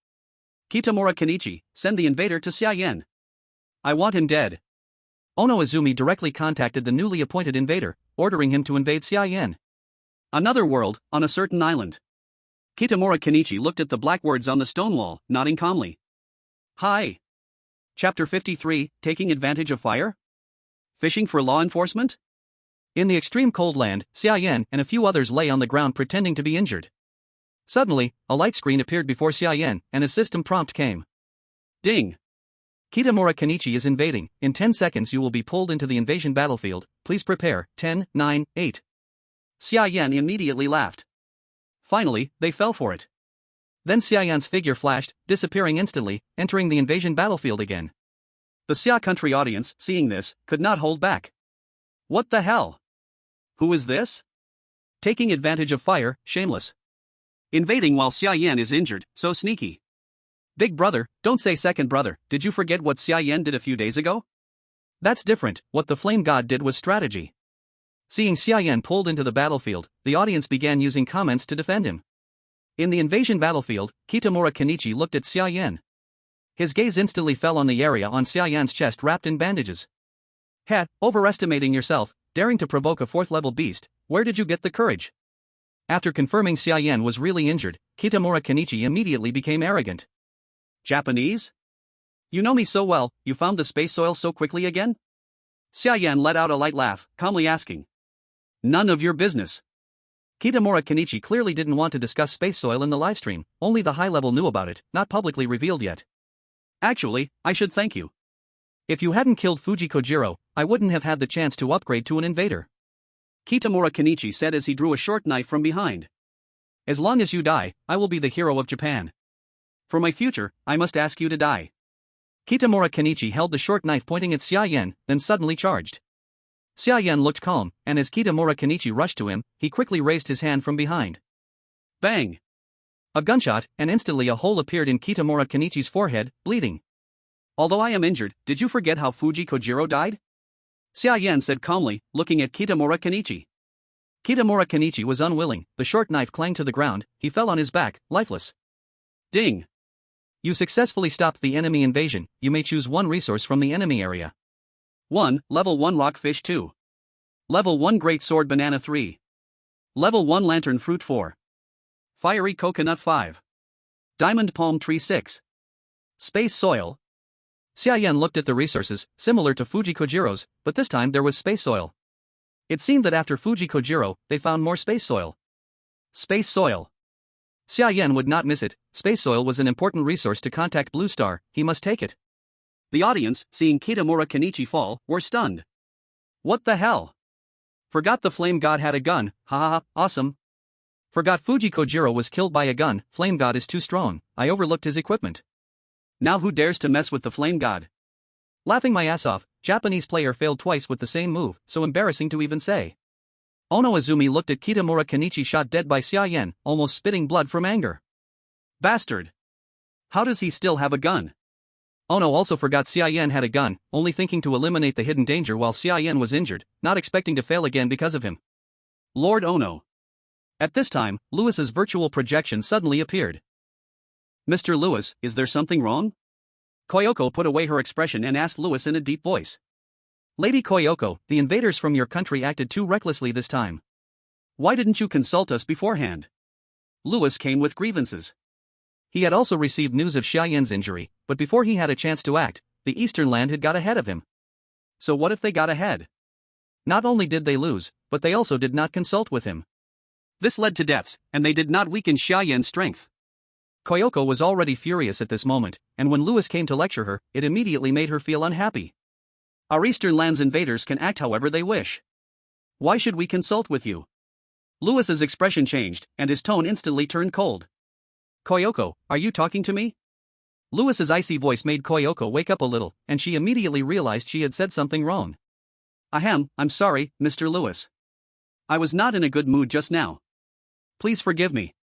Kitamura Kenichi, send the invader to Xia Yan. I want him dead. Ono Izumi directly contacted the newly appointed invader, ordering him to invade Xia Yan. Another world, on a certain island. Kitamura Kenichi looked at the black words on the stone wall, nodding calmly. Hi. Chapter 53, Taking Advantage of Fire? Fishing for law enforcement? In the extreme cold land, Xia Yan and a few others lay on the ground pretending to be injured. Suddenly, a light screen appeared before Xia Yan, and a system prompt came. Ding. Kitamura Kenichi is invading. In 10 seconds you will be pulled into the invasion battlefield. Please prepare. 10, 9, 8. Xia Yan immediately laughed. Finally, they fell for it. Then Xia Yan's figure flashed, disappearing instantly, entering the invasion battlefield again. The Xia Country audience, seeing this, could not hold back. What the hell? Who is this? Taking advantage of fire, shameless. Invading while Xia Yan is injured, so sneaky. Big brother, don't say second brother, did you forget what Xia Yan did a few days ago? That's different, what the flame god did was strategy. Seeing Xia Yan pulled into the battlefield, the audience began using comments to defend him. In the invasion battlefield, Kitamura Kenichi looked at Xia Yan. His gaze instantly fell on the area on Xia Yan's chest wrapped in bandages. Overestimating yourself, daring to provoke a 4th-level beast, where did you get the courage? After confirming Xia Yan was really injured, Kitamura Kenichi immediately became arrogant. Japanese? You know me so well, you found the space soil so quickly again? Xia Yan let out a light laugh, calmly asking. None of your business. Kitamura Kenichi clearly didn't want to discuss space soil in the livestream, only the high level knew about it, not publicly revealed yet. Actually, I should thank you. If you hadn't killed Fuji Kojiro, I wouldn't have had the chance to upgrade to an invader. Kitamura Kenichi said as he drew a short knife from behind. As long as you die, I will be the hero of Japan. For my future, I must ask you to die. Kitamura Kenichi held the short knife pointing at Xia Yan, then suddenly charged. Xia Yan looked calm, and as Kitamura Kenichi rushed to him, he quickly raised his hand from behind. Bang! A gunshot, and instantly a hole appeared in Kitamura Kenichi's forehead, bleeding. Although I am injured, did you forget how Fuji Kojiro died? Xia Yan said calmly, looking at Kitamura Kenichi. Kitamura Kenichi was unwilling, the short knife clanged to the ground, he fell on his back, lifeless. Ding! You successfully stopped the enemy invasion, you may choose one resource from the enemy area. 1. Level 1 Rockfish 2. Level 1 Great Sword Banana 3. Level 1 Lantern Fruit 4. Fiery Coconut 5. Diamond Palm Tree 6. Space Soil. Xia Yan looked at the resources, similar to Fuji Kojiro's, but this time there was space soil. It seemed that after Fuji Kojiro, they found more space soil. Space Soil. Xia Yan would not miss it, space soil was an important resource to contact Blue Star, he must take it. The audience, seeing Kitamura Kenichi fall, were stunned. What the hell? Forgot the flame god had a gun, haha, awesome. Forgot Fuji Kojiro was killed by a gun, flame god is too strong, I overlooked his equipment. Now who dares to mess with the flame god? Laughing my ass off, Japanese player failed twice with the same move, so embarrassing to even say. Ono Izumi looked at Kitamura Kenichi shot dead by Xia Yan, almost spitting blood from anger. Bastard! How does he still have a gun? Ono also forgot Xia Yan had a gun, only thinking to eliminate the hidden danger while Xia Yan was injured, not expecting to fail again because of him. Lord Ono. At this time, Lewis's virtual projection suddenly appeared. Mr. Lewis, is there something wrong? Koyoko put away her expression and asked Lewis in a deep voice. Lady Koyoko, the invaders from your country acted too recklessly this time. Why didn't you consult us beforehand? Lewis came with grievances. He had also received news of Xia Yan's injury, but before he had a chance to act, the Eastern Land had got ahead of him. So what if they got ahead? Not only did they lose, but they also did not consult with him. This led to deaths, and they did not weaken Xia Yan's strength. Koyoko was already furious at this moment, and when Lewis came to lecture her, it immediately made her feel unhappy. Our Eastern Land's invaders can act however they wish. Why should we consult with you? Lewis's expression changed, and his tone instantly turned cold. Koyoko, are you talking to me? Lewis's icy voice made Koyoko wake up a little, and she immediately realized she had said something wrong. I'm sorry, Mr. Lewis. I was not in a good mood just now. Please forgive me.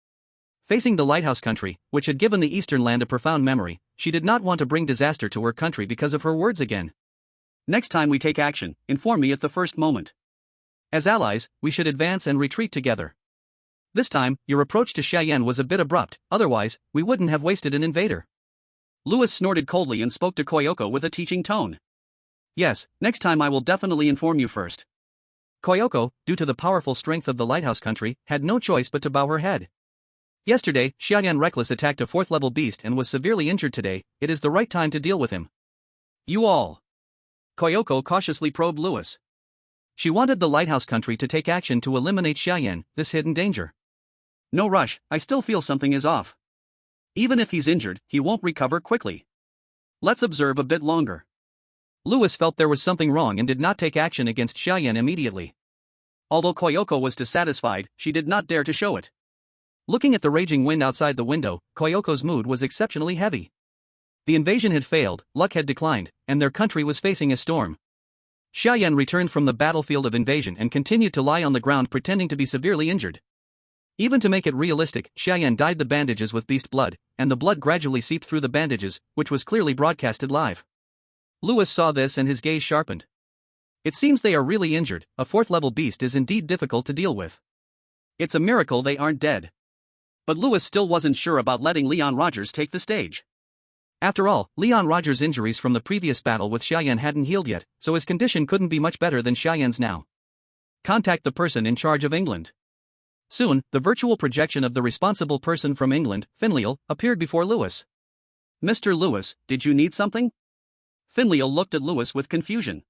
Facing the lighthouse country, which had given the Eastern Land a profound memory, she did not want to bring disaster to her country because of her words again. Next time we take action, inform me at the first moment. As allies, we should advance and retreat together. This time, your approach to Xia Yan was a bit abrupt, otherwise, we wouldn't have wasted an invader. Lewis snorted coldly and spoke to Koyoko with a teaching tone. Yes, next time I will definitely inform you first. Koyoko, due to the powerful strength of the lighthouse country, had no choice but to bow her head. Yesterday, Xia Yan reckless attacked a 4th-level beast and was severely injured today. It is the right time to deal with him. You all. Koyoko cautiously probed Lewis. She wanted the lighthouse country to take action to eliminate Xia Yan, this hidden danger. No rush, I still feel something is off. Even if he's injured, he won't recover quickly. Let's observe a bit longer. Lewis felt there was something wrong and did not take action against Xia Yan immediately. Although Koyoko was dissatisfied, she did not dare to show it. Looking at the raging wind outside the window, Koyoko's mood was exceptionally heavy. The invasion had failed, luck had declined, and their country was facing a storm. Xia Yan returned from the battlefield of invasion and continued to lie on the ground pretending to be severely injured. Even to make it realistic, Xia Yan dyed the bandages with beast blood, and the blood gradually seeped through the bandages, which was clearly broadcasted live. Lewis saw this and his gaze sharpened. It seems they are really injured. A 4th-level beast is indeed difficult to deal with. It's a miracle they aren't dead. But Lewis still wasn't sure about letting Leon Rogers take the stage. After all, Leon Rogers' injuries from the previous battle with Xia Yan hadn't healed yet, so his condition couldn't be much better than Xia Yan's now. Contact the person in charge of England. Soon, the virtual projection of the responsible person from England, Finleal, appeared before Lewis. Mr. Lewis, did you need something? Finleal looked at Lewis with confusion.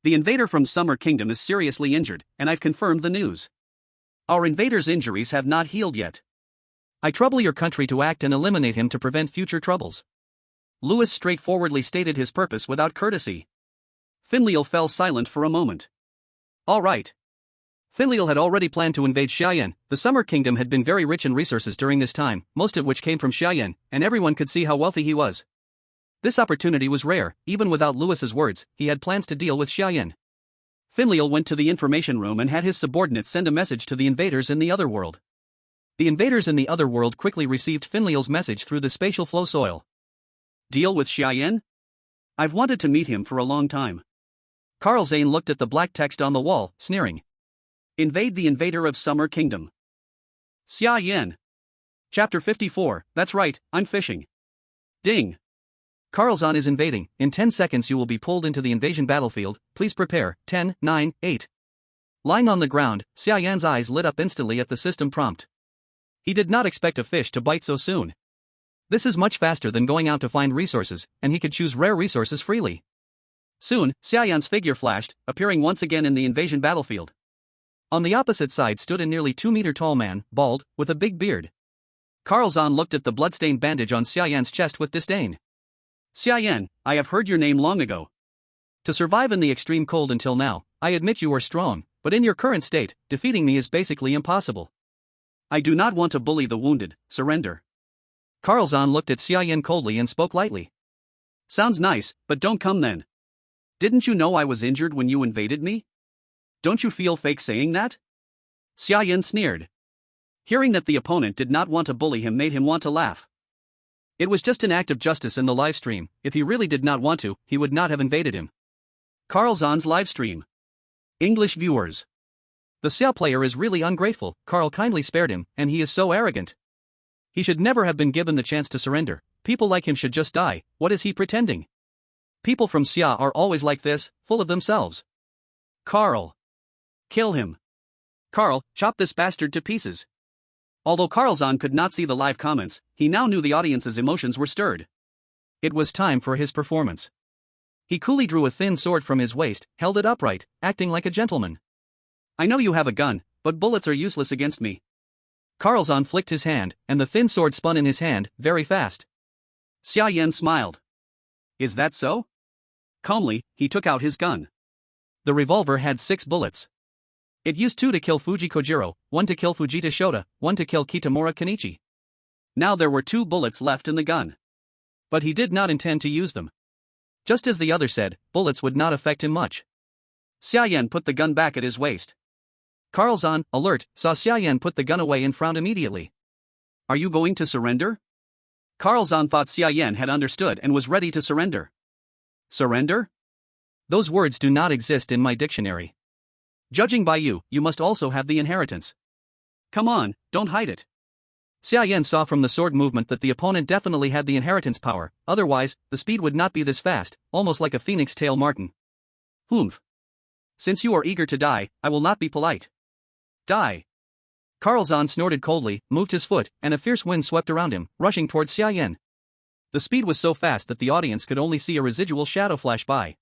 The invader from Summer Kingdom is seriously injured, and I've confirmed the news. Our invader's injuries have not healed yet. I trouble your country to act and eliminate him to prevent future troubles. Lewis straightforwardly stated his purpose without courtesy. Finleal fell silent for a moment. All right. Finleal had already planned to invade Xia Yan. The Summer Kingdom had been very rich in resources during this time, most of which came from Xia Yan, and everyone could see how wealthy he was. This opportunity was rare. Even without Lewis's words, he had plans to deal with Xia Yan. Finleal went to the information room and had his subordinates send a message to the invaders in the other world. The invaders in the other world quickly received Finleal's message through the spatial flow soil. Deal with Xia Yan? I've wanted to meet him for a long time. Carl Zane looked at the black text on the wall, sneering. Invade the invader of Summer Kingdom. Xia Yan. Chapter 54, that's right, I'm fishing. Ding. Carl Zane is invading. In 10 seconds you will be pulled into the invasion battlefield. Please prepare. 10, 9, 8. Lying on the ground, Xia Yan's eyes lit up instantly at the system prompt. He did not expect a fish to bite so soon. This is much faster than going out to find resources, and he could choose rare resources freely. Soon, Xia Yan's figure flashed, appearing once again in the invasion battlefield. On the opposite side stood a nearly 2-meter-tall man, bald, with a big beard. Carl Zahn looked at the bloodstained bandage on Xia Yan's chest with disdain. Xia Yan, I have heard your name long ago. To survive in the extreme cold until now, I admit you are strong, but in your current state, defeating me is basically impossible. I do not want to bully the wounded, surrender. Carl Zahn looked at Xia Yan coldly and spoke lightly. Sounds nice, but don't come then. Didn't you know I was injured when you invaded me? Don't you feel fake saying that? Xia Yan sneered. Hearing that the opponent did not want to bully him made him want to laugh. It was just an act of justice in the livestream. If he really did not want to, he would not have invaded him. Carl Zahn's livestream. English viewers. The Xia player is really ungrateful. Carl kindly spared him, and he is so arrogant. He should never have been given the chance to surrender. People like him should just die. What is he pretending? People from Xia are always like this, full of themselves. Carl. Kill him. Carl, chop this bastard to pieces. Although Carl Zahn could not see the live comments, he now knew the audience's emotions were stirred. It was time for his performance. He coolly drew a thin sword from his waist, held it upright, acting like a gentleman. I know you have a gun, but bullets are useless against me. Carl Zahn flicked his hand, and the thin sword spun in his hand, very fast. Xia Yan smiled. Is that so? Calmly, he took out his gun. The revolver had 6 bullets. It used 2 to kill Fuji Kojiro, 1 to kill Fujita Shota, 1 to kill Kitamura Kenichi. Now there were 2 bullets left in the gun. But he did not intend to use them. Just as the other said, bullets would not affect him much. Xia Yan put the gun back at his waist. Carl Zahn, alert, saw Xia Yan put the gun away and frowned immediately. Are you going to surrender? Carl Zahn thought Xia Yan had understood and was ready to surrender. Surrender? Those words do not exist in my dictionary. Judging by you, you must also have the inheritance. Come on, don't hide it. Xia Yan saw from the sword movement that the opponent definitely had the inheritance power, otherwise, the speed would not be this fast, almost like a phoenix tail marten. Humph. Since you are eager to die, I will not be polite. Die. Carl Zahn snorted coldly, moved his foot, and a fierce wind swept around him, rushing towards Xia Yan. The speed was so fast that the audience could only see a residual shadow flash by.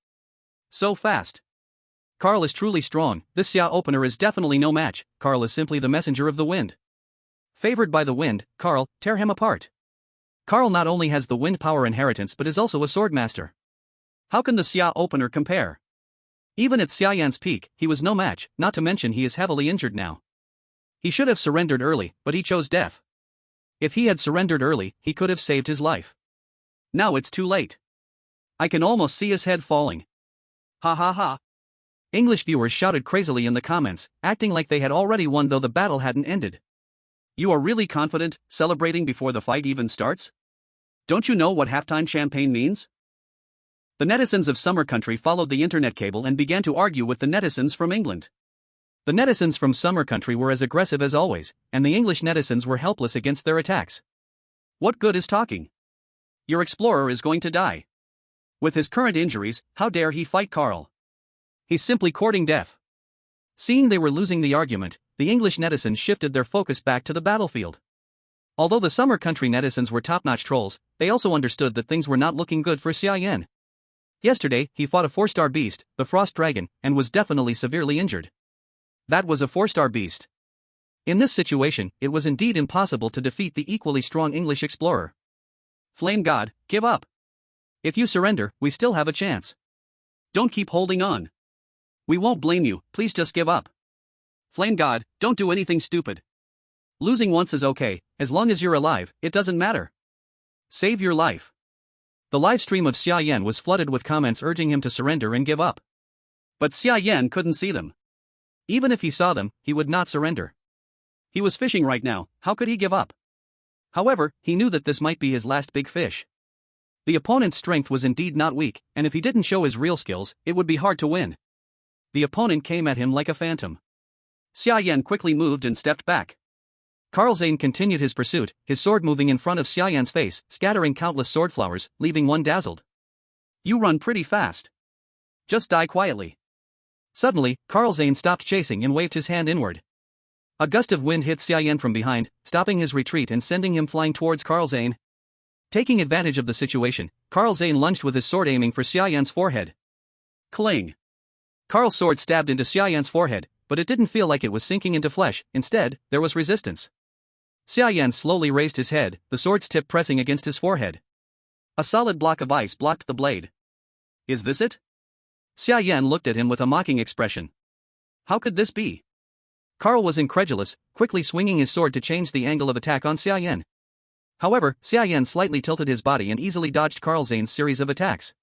So fast. Carl is truly strong, this Xia opener is definitely no match, Carl is simply the messenger of the wind. Favored by the wind, Carl, tear him apart. Carl not only has the wind power inheritance but is also a swordmaster. How can the Xia opener compare? Even at Xia Yan's peak, he was no match, not to mention he is heavily injured now. He should have surrendered early, but he chose death. If he had surrendered early, he could have saved his life. Now it's too late. I can almost see his head falling. Ha ha ha. English viewers shouted crazily in the comments, acting like they had already won though the battle hadn't ended. You are really confident, celebrating before the fight even starts? Don't you know what halftime champagne means? The netizens of Summer Country followed the internet cable and began to argue with the netizens from England. The netizens from Summer Country were as aggressive as always, and the English netizens were helpless against their attacks. What good is talking? Your explorer is going to die. With his current injuries, how dare he fight Carl? He's simply courting death. Seeing they were losing the argument, the English netizens shifted their focus back to the battlefield. Although the Summer Country netizens were top-notch trolls, they also understood that things were not looking good for Xia Yan. Yesterday, he fought a 4-star beast, the Frost Dragon, and was definitely severely injured. That was a 4-star beast. In this situation, it was indeed impossible to defeat the equally strong English explorer. Flame God, give up. If you surrender, we still have a chance. Don't keep holding on. We won't blame you, please just give up. Flame God, don't do anything stupid. Losing once is okay, as long as you're alive, it doesn't matter. Save your life. The live stream of Xia Yan was flooded with comments urging him to surrender and give up. But Xia Yan couldn't see them. Even if he saw them, he would not surrender. He was fishing right now, how could he give up? However, he knew that this might be his last big fish. The opponent's strength was indeed not weak, and if he didn't show his real skills, it would be hard to win. The opponent came at him like a phantom. Xia Yan quickly moved and stepped back. Carl Zahn continued his pursuit, his sword moving in front of Xia Yan's face, scattering countless sword flowers, leaving one dazzled. You run pretty fast. Just die quietly. Suddenly, Carl Zahn stopped chasing and waved his hand inward. A gust of wind hit Xia Yan from behind, stopping his retreat and sending him flying towards Carl Zahn. Taking advantage of the situation, Carl Zahn lunged with his sword aiming for Xia Yan's forehead. Cling. Carl's sword stabbed into Xia Yan's forehead, but it didn't feel like it was sinking into flesh, instead, there was resistance. Xia Yan slowly raised his head, the sword's tip pressing against his forehead. A solid block of ice blocked the blade. Is this it? Xia Yan looked at him with a mocking expression. How could this be? Carl was incredulous, quickly swinging his sword to change the angle of attack on Xia Yan. However, Xia Yan slightly tilted his body and easily dodged Carl Zahn's series of attacks.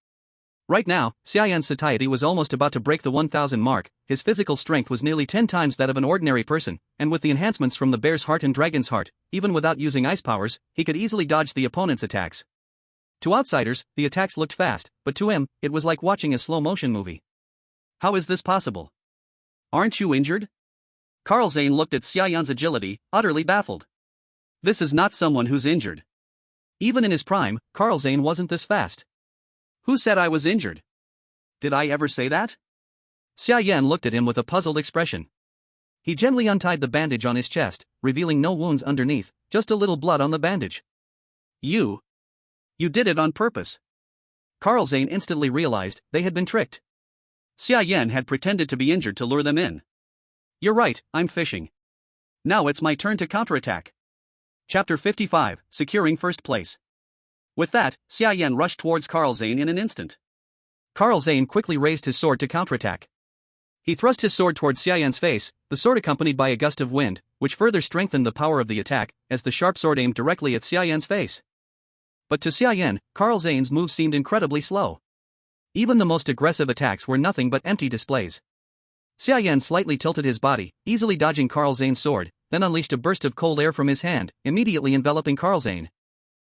Right now, Xia Yan's satiety was almost about to break the 1,000 mark, his physical strength was nearly 10 times that of an ordinary person, and with the enhancements from the Bear's Heart and Dragon's Heart, even without using ice powers, he could easily dodge the opponent's attacks. To outsiders, the attacks looked fast, but to him, it was like watching a slow-motion movie. How is this possible? Aren't you injured? Carl Zahn looked at Xia Yan's agility, utterly baffled. This is not someone who's injured. Even in his prime, Carl Zahn wasn't this fast. Who said I was injured? Did I ever say that? Xia Yan looked at him with a puzzled expression. He gently untied the bandage on his chest, revealing no wounds underneath, just a little blood on the bandage. You did it on purpose. Carl Zane instantly realized they had been tricked. Xia Yan had pretended to be injured to lure them in. You're right, I'm fishing. Now it's my turn to counterattack. Chapter 55, Securing First Place. With that, Xia Yan rushed towards Carl Zane in an instant. Carl Zane quickly raised his sword to counterattack. He thrust his sword towards Xia Yan's face, the sword accompanied by a gust of wind, which further strengthened the power of the attack, as the sharp sword aimed directly at Xia Yan's face. But to Xia Yan, Carl Zane's moves seemed incredibly slow. Even the most aggressive attacks were nothing but empty displays. Xia Yan slightly tilted his body, easily dodging Carl Zane's sword, then unleashed a burst of cold air from his hand, immediately enveloping Carl Zane.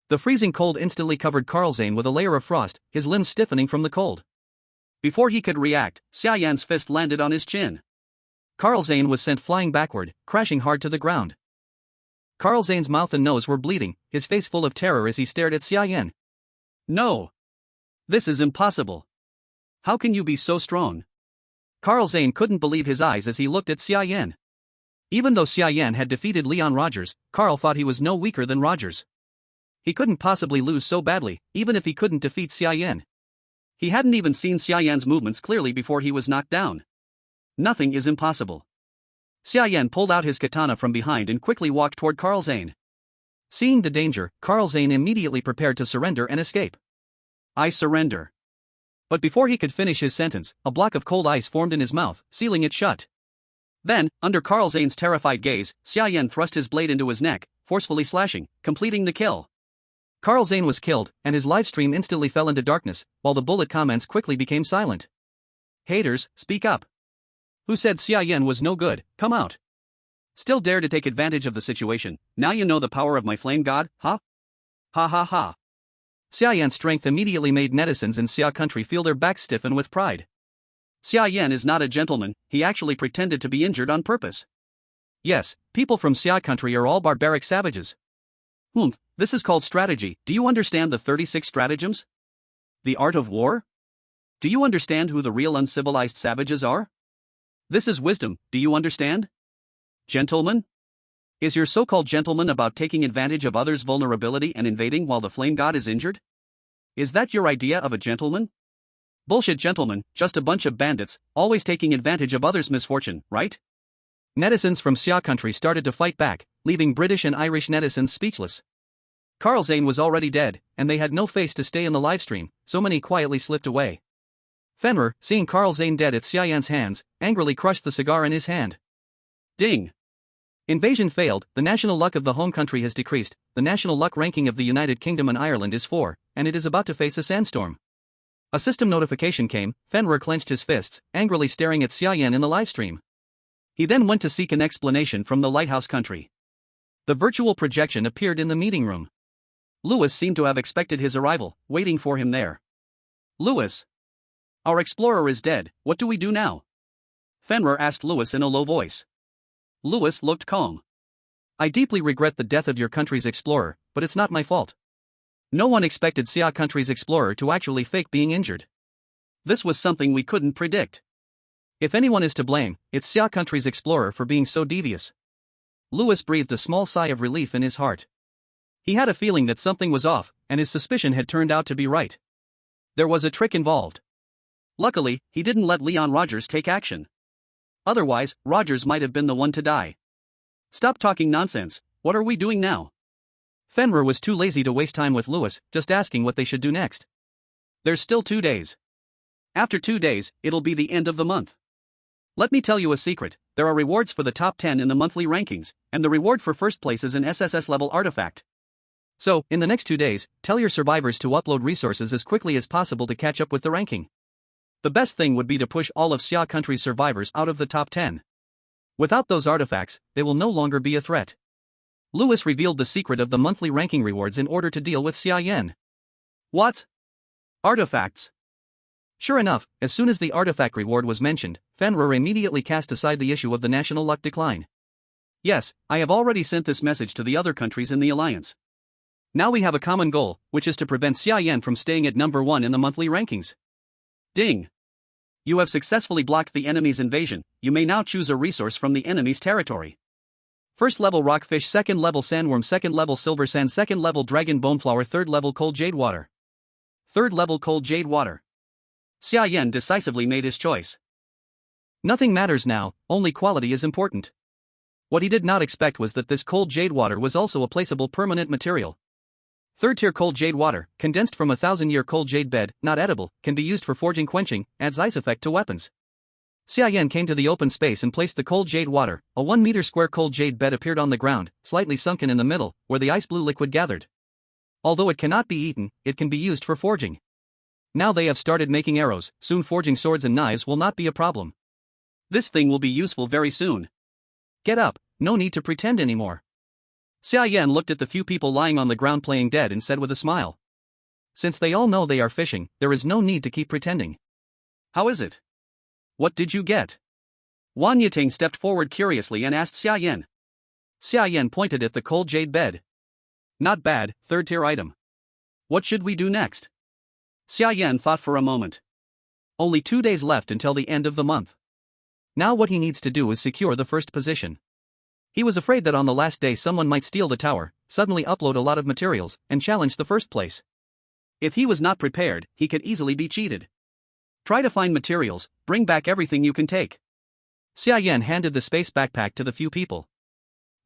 The freezing cold instantly covered Carl Zane with a layer of frost, his limbs stiffening from the cold. Before he could react, Xia Yan's fist landed on his chin. Carl Zane was sent flying backward, crashing hard to the ground. Carl Zane's mouth and nose were bleeding, his face full of terror as he stared at Xia Yan. No! This is impossible. How can you be so strong? Carl Zane couldn't believe his eyes as he looked at Xia Yan. Even though Xia Yan had defeated Leon Rogers, Carl thought he was no weaker than Rogers. He couldn't possibly lose so badly, even if he couldn't defeat Xia Yan. He hadn't even seen Xia Yan's movements clearly before he was knocked down. Nothing is impossible. Xia Yan pulled out his katana from behind and quickly walked toward Carl Zane. Seeing the danger, Carl Zane immediately prepared to surrender and escape. I surrender. But before he could finish his sentence, a block of cold ice formed in his mouth, sealing it shut. Then, under Carl Zane's terrified gaze, Xia Yan thrust his blade into his neck, forcefully slashing, completing the kill. Carl Zane was killed, and his live stream instantly fell into darkness, while the bullet comments quickly became silent. Haters, speak up. Who said Xia Yan was no good? Come out. Still dare to take advantage of the situation? Now you know the power of my flame god, huh? Ha ha ha. Xia Yan's strength immediately made netizens in Xia Country feel their backs stiffen with pride. Xia Yan is not a gentleman, he actually pretended to be injured on purpose. Yes, people from Xia Country are all barbaric savages. This is called strategy. Do you understand the 36 stratagems? The art of war? Do you understand who the real uncivilized savages are? This is wisdom, do you understand? Gentlemen? Is your so-called gentleman about taking advantage of others' vulnerability and invading while the flame god is injured? Is that your idea of a gentleman? Bullshit, gentlemen, just a bunch of bandits, always taking advantage of others' misfortune, right? Netizens from Xia Country started to fight back, leaving British and Irish netizens speechless. Carl Zane was already dead, and they had no face to stay in the livestream, so many quietly slipped away. Fenrir, seeing Carl Zane dead at Xia Yan's hands, angrily crushed the cigar in his hand. Ding! Invasion failed, the national luck of the home country has decreased, the national luck ranking of the United Kingdom and Ireland is 4, and it is about to face a sandstorm. A system notification came, Fenrir clenched his fists, angrily staring at Xia Yan in the livestream. He then went to seek an explanation from the Lighthouse Country. The virtual projection appeared in the meeting room. Lewis seemed to have expected his arrival, waiting for him there. Lewis! Our explorer is dead, what do we do now? Fenrir asked Lewis in a low voice. Lewis looked calm. I deeply regret the death of your country's explorer, but it's not my fault. No one expected Xia Country's explorer to actually fake being injured. This was something we couldn't predict. If anyone is to blame, it's Xia Country's explorer for being so devious. Lewis breathed a small sigh of relief in his heart. He had a feeling that something was off, and his suspicion had turned out to be right. There was a trick involved. Luckily, he didn't let Leon Rogers take action. Otherwise, Rogers might have been the one to die. Stop talking nonsense, what are we doing now? Fenrir was too lazy to waste time with Lewis, just asking what they should do next. There's still 2 days. After 2 days, it'll be the end of the month. Let me tell you a secret, there are rewards for the top 10 in the monthly rankings, and the reward for first place is an SSS level artifact. So, in the next 2 days, tell your survivors to upload resources as quickly as possible to catch up with the ranking. The best thing would be to push all of Xia Country's survivors out of the top 10. Without those artifacts, they will no longer be a threat. Lewis revealed the secret of the monthly ranking rewards in order to deal with Xia Yan. What? Artifacts? Sure enough, as soon as the artifact reward was mentioned, Fenrir immediately cast aside the issue of the national luck decline. Yes, I have already sent this message to the other countries in the alliance. Now we have a common goal, which is to prevent Xia Yan from staying at number 1 in the monthly rankings. Ding! You have successfully blocked the enemy's invasion. You may now choose a resource from the enemy's territory. First level rockfish, second level sandworm, second level silver sand, second level dragon boneflower, third level cold jade water. Third level cold jade water. Xia Yan decisively made his choice. Nothing matters now, only quality is important. What he did not expect was that this cold jade water was also a placeable permanent material. Third tier cold jade water, condensed from a 1,000-year cold jade bed, not edible, can be used for forging, quenching, adds ice effect to weapons. Xia Yan came to the open space and placed the cold jade water. A 1 meter square cold jade bed appeared on the ground, slightly sunken in the middle, where the ice blue liquid gathered. Although it cannot be eaten, it can be used for forging. Now they have started making arrows, soon forging swords and knives will not be a problem. This thing will be useful very soon. Get up, no need to pretend anymore. Xia Yan looked at the few people lying on the ground playing dead and said with a smile. Since they all know they are fishing, there is no need to keep pretending. How is it? What did you get? Wan Yitang stepped forward curiously and asked Xia Yan. Xia Yan pointed at the cold jade bed. Not bad, third tier item. What should we do next? Xia Yan thought for a moment. Only 2 days left until the end of the month. Now what he needs to do is secure the first position. He was afraid that on the last day someone might steal the tower, suddenly upload a lot of materials, and challenge the first place. If he was not prepared, he could easily be cheated. Try to find materials, bring back everything you can take. Xia Yan handed the space backpack to the few people.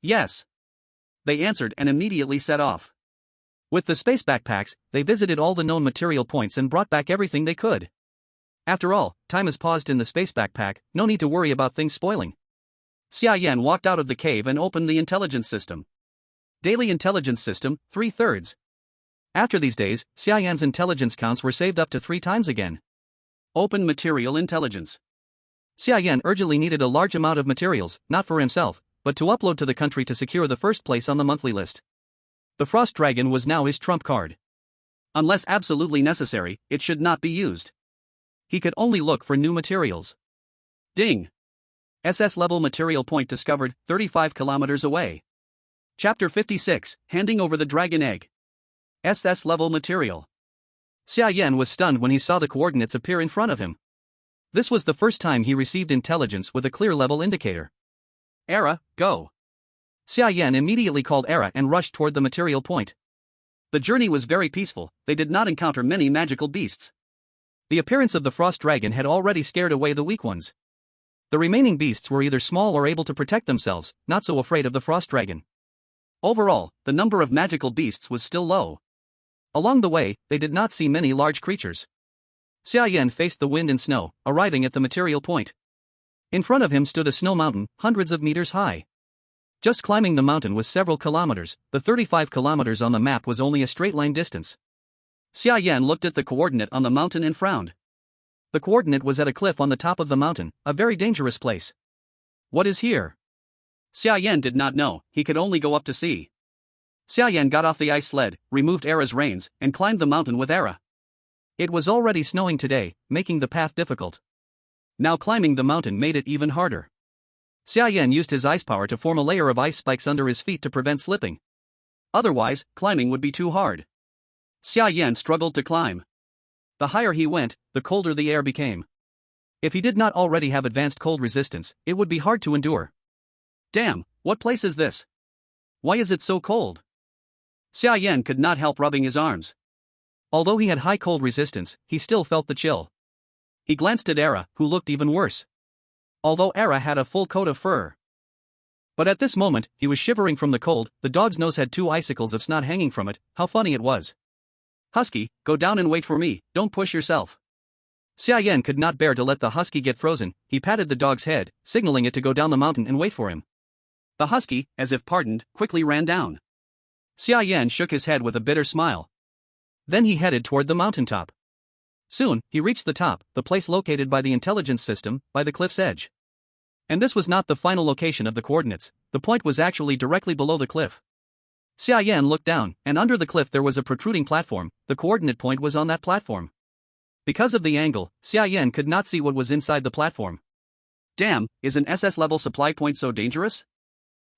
Yes. They answered and immediately set off. With the space backpacks, they visited all the known material points and brought back everything they could. After all, time is paused in the space backpack, no need to worry about things spoiling. Xia Yan walked out of the cave and opened the intelligence system. Daily intelligence system, 3/3. After these days, Xia Yan's intelligence counts were saved up to 3 times again. Open material intelligence. Xia Yan urgently needed a large amount of materials, not for himself, but to upload to the country to secure the first place on the monthly list. The Frost Dragon was now his trump card. Unless absolutely necessary, it should not be used. He could only look for new materials. Ding! SS level material point discovered, 35 kilometers away. Chapter 56, Handing over the Dragon Egg. SS level material. Xia Yan was stunned when he saw the coordinates appear in front of him. This was the first time he received intelligence with a clear level indicator. Era, go. Xia Yan immediately called Era and rushed toward the material point. The journey was very peaceful, they did not encounter many magical beasts. The appearance of the Frost Dragon had already scared away the weak ones. The remaining beasts were either small or able to protect themselves, not so afraid of the Frost Dragon. Overall, the number of magical beasts was still low. Along the way, they did not see many large creatures. Xia Yan faced the wind and snow, arriving at the material point. In front of him stood a snow mountain, hundreds of meters high. Just climbing the mountain was several kilometers, the 35 kilometers on the map was only a straight line distance. Xia Yan looked at the coordinate on the mountain and frowned. The coordinate was at a cliff on the top of the mountain, a very dangerous place. What is here? Xia Yan did not know, he could only go up to see. Xia Yan got off the ice sled, removed Era's reins, and climbed the mountain with Era. It was already snowing today, making the path difficult. Now climbing the mountain made it even harder. Xia Yan used his ice power to form a layer of ice spikes under his feet to prevent slipping. Otherwise, climbing would be too hard. Xia Yan struggled to climb. The higher he went, the colder the air became. If he did not already have advanced cold resistance, it would be hard to endure. Damn, what place is this? Why is it so cold? Xia Yan could not help rubbing his arms. Although he had high cold resistance, he still felt the chill. He glanced at Era, who looked even worse. Although Era had a full coat of fur. But at this moment, he was shivering from the cold, the dog's nose had 2 icicles of snot hanging from it, how funny it was. Husky, go down and wait for me, don't push yourself. Xia Yan could not bear to let the husky get frozen, he patted the dog's head, signaling it to go down the mountain and wait for him. The husky, as if pardoned, quickly ran down. Xia Yan shook his head with a bitter smile. Then he headed toward the mountaintop. Soon, he reached the top, the place located by the intelligence system, by the cliff's edge. And this was not the final location of the coordinates, the point was actually directly below the cliff. Xia Yan looked down, and under the cliff there was a protruding platform, the coordinate point was on that platform. Because of the angle, Xia Yan could not see what was inside the platform. Damn, is an SS level supply point so dangerous?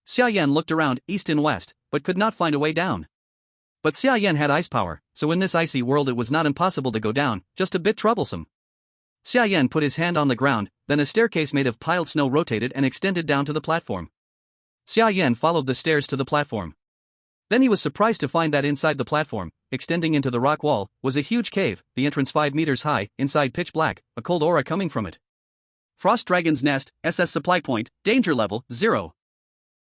Xia Yan looked around, east and west, but could not find a way down. But Xia Yan had ice power, so in this icy world it was not impossible to go down, just a bit troublesome. Xia Yan put his hand on the ground, then a staircase made of piled snow rotated and extended down to the platform. Xia Yan followed the stairs to the platform. Then he was surprised to find that inside the platform, extending into the rock wall, was a huge cave, the entrance 5 meters high, inside pitch black, a cold aura coming from it. Frost Dragon's Nest, SS Supply Point, Danger Level, 0.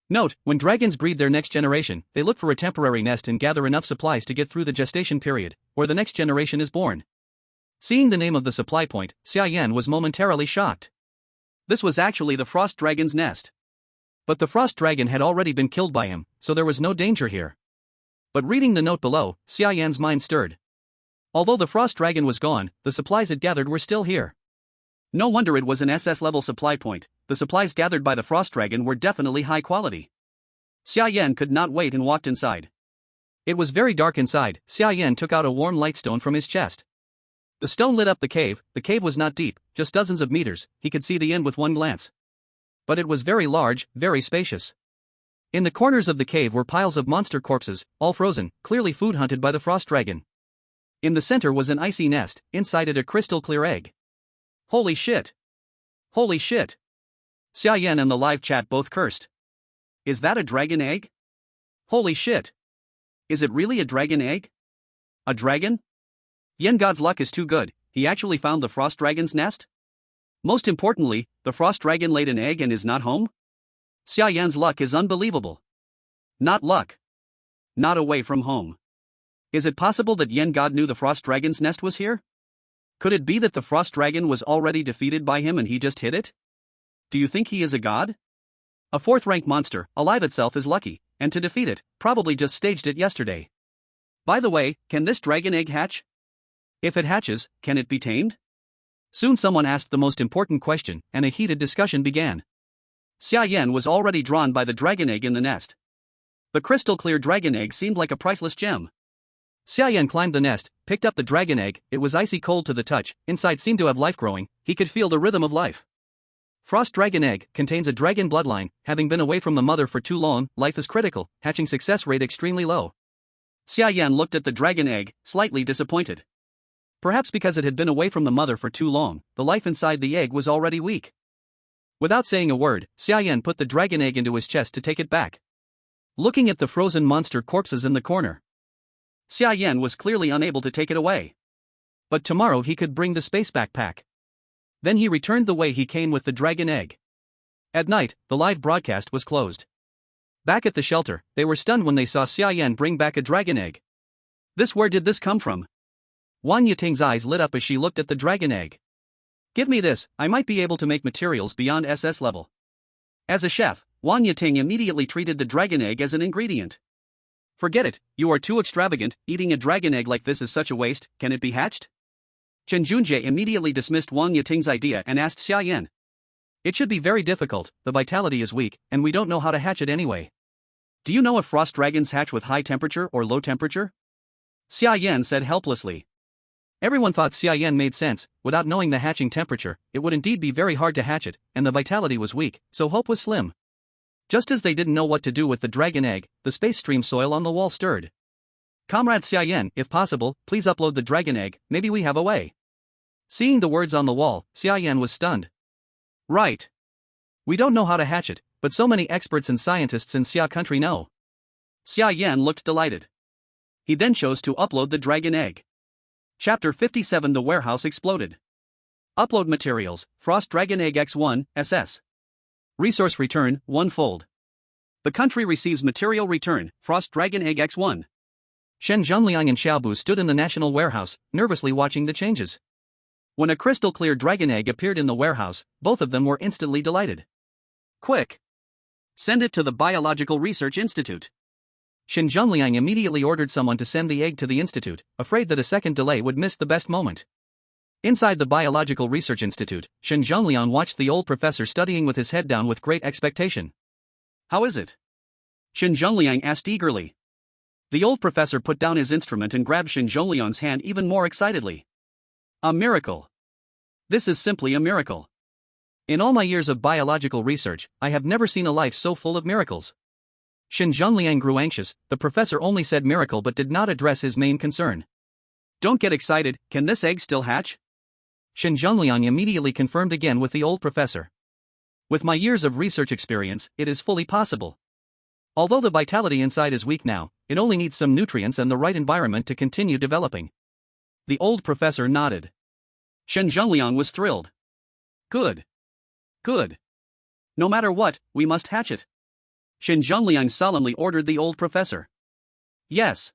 Note, when dragons breed their next generation, they look for a temporary nest and gather enough supplies to get through the gestation period, or the next generation is born. Seeing the name of the supply point, Xia Yan was momentarily shocked. This was actually the Frost Dragon's nest. But the Frost Dragon had already been killed by him, so there was no danger here. But reading the note below, Xia Yan's mind stirred. Although the Frost Dragon was gone, the supplies it gathered were still here. No wonder it was an SS-level supply point, the supplies gathered by the Frost Dragon were definitely high quality. Xia Yan could not wait and walked inside. It was very dark inside. Xia Yan took out a warm lightstone from his chest. The stone lit up the cave was not deep, just dozens of meters, he could see the end with one glance. But it was very large, very spacious. In the corners of the cave were piles of monster corpses, all frozen, clearly food hunted by the Frost Dragon. In the center was an icy nest, inside it a crystal clear egg. Holy shit! Holy shit! Xia Yan and the live chat both cursed. Is that a dragon egg? Holy shit! Is it really a dragon egg? A dragon? Yan God's luck is too good, he actually found the Frost Dragon's nest? Most importantly, the Frost Dragon laid an egg and is not home? Xia Yan's luck is unbelievable. Not luck. Not away from home. Is it possible that Yan God knew the Frost Dragon's nest was here? Could it be that the Frost Dragon was already defeated by him and he just hid it? Do you think he is a god? A 4th-rank monster, alive itself is lucky, and to defeat it, probably just staged it yesterday. By the way, can this dragon egg hatch? If it hatches, can it be tamed? Soon someone asked the most important question, and a heated discussion began. Xia Yan was already drawn by the dragon egg in the nest. The crystal-clear dragon egg seemed like a priceless gem. Xia Yan climbed the nest, picked up the dragon egg, it was icy cold to the touch, inside seemed to have life growing, he could feel the rhythm of life. Frost Dragon Egg contains a dragon bloodline, having been away from the mother for too long, life is critical, hatching success rate extremely low. Xia Yan looked at the dragon egg, slightly disappointed. Perhaps because it had been away from the mother for too long, the life inside the egg was already weak. Without saying a word, Xia Yan put the dragon egg into his chest to take it back. Looking at the frozen monster corpses in the corner, Xia Yan was clearly unable to take it away. But tomorrow he could bring the space backpack. Then he returned the way he came with the dragon egg. At night, the live broadcast was closed. Back at the shelter, they were stunned when they saw Xia Yan bring back a dragon egg. Where did this come from? Wang Yiting's eyes lit up as she looked at the dragon egg. Give me this, I might be able to make materials beyond SS level. As a chef, Wang Yiting immediately treated the dragon egg as an ingredient. Forget it, you are too extravagant, eating a dragon egg like this is such a waste, can it be hatched? Chen Junjie immediately dismissed Wang Yiting's idea and asked Xia Yan. It should be very difficult, the vitality is weak, and we don't know how to hatch it anyway. Do you know if frost dragons hatch with high temperature or low temperature? Xia Yan said helplessly. Everyone thought Xia Yan made sense, without knowing the hatching temperature, it would indeed be very hard to hatch it, and the vitality was weak, so hope was slim. Just as they didn't know what to do with the dragon egg, the space stream soil on the wall stirred. Comrade Xia Yan, if possible, please upload the dragon egg, maybe we have a way. Seeing the words on the wall, Xia Yan was stunned. Right. We don't know how to hatch it, but so many experts and scientists in Xia Country know. Xia Yan looked delighted. He then chose to upload the dragon egg. Chapter 57 The warehouse exploded. Upload materials, Frost Dragon Egg X1, SS. Resource return, 1-fold. The country receives material return, Frost Dragon Egg X1. Shen Zhongliang and Xiaobu stood in the national warehouse, nervously watching the changes. When a crystal-clear dragon egg appeared in the warehouse, both of them were instantly delighted. Quick! Send it to the Biological Research Institute. Shen Zhongliang immediately ordered someone to send the egg to the institute, afraid that a second delay would miss the best moment. Inside the Biological Research Institute, Shen Zhongliang watched the old professor studying with his head down with great expectation. How is it? Shen Zhongliang asked eagerly. The old professor put down his instrument and grabbed Shen Zhongliang's hand even more excitedly. A miracle. This is simply a miracle. In all my years of biological research, I have never seen a life so full of miracles. Shen Zhongliang grew anxious, the professor only said miracle but did not address his main concern. Don't get excited, can this egg still hatch? Shen Zhongliang immediately confirmed again with the old professor. With my years of research experience, it is fully possible. Although the vitality inside is weak now, it only needs some nutrients and the right environment to continue developing. The old professor nodded. Shen Zhongliang was thrilled. Good. Good. No matter what, we must hatch it. Shen Zhongliang solemnly ordered the old professor. Yes.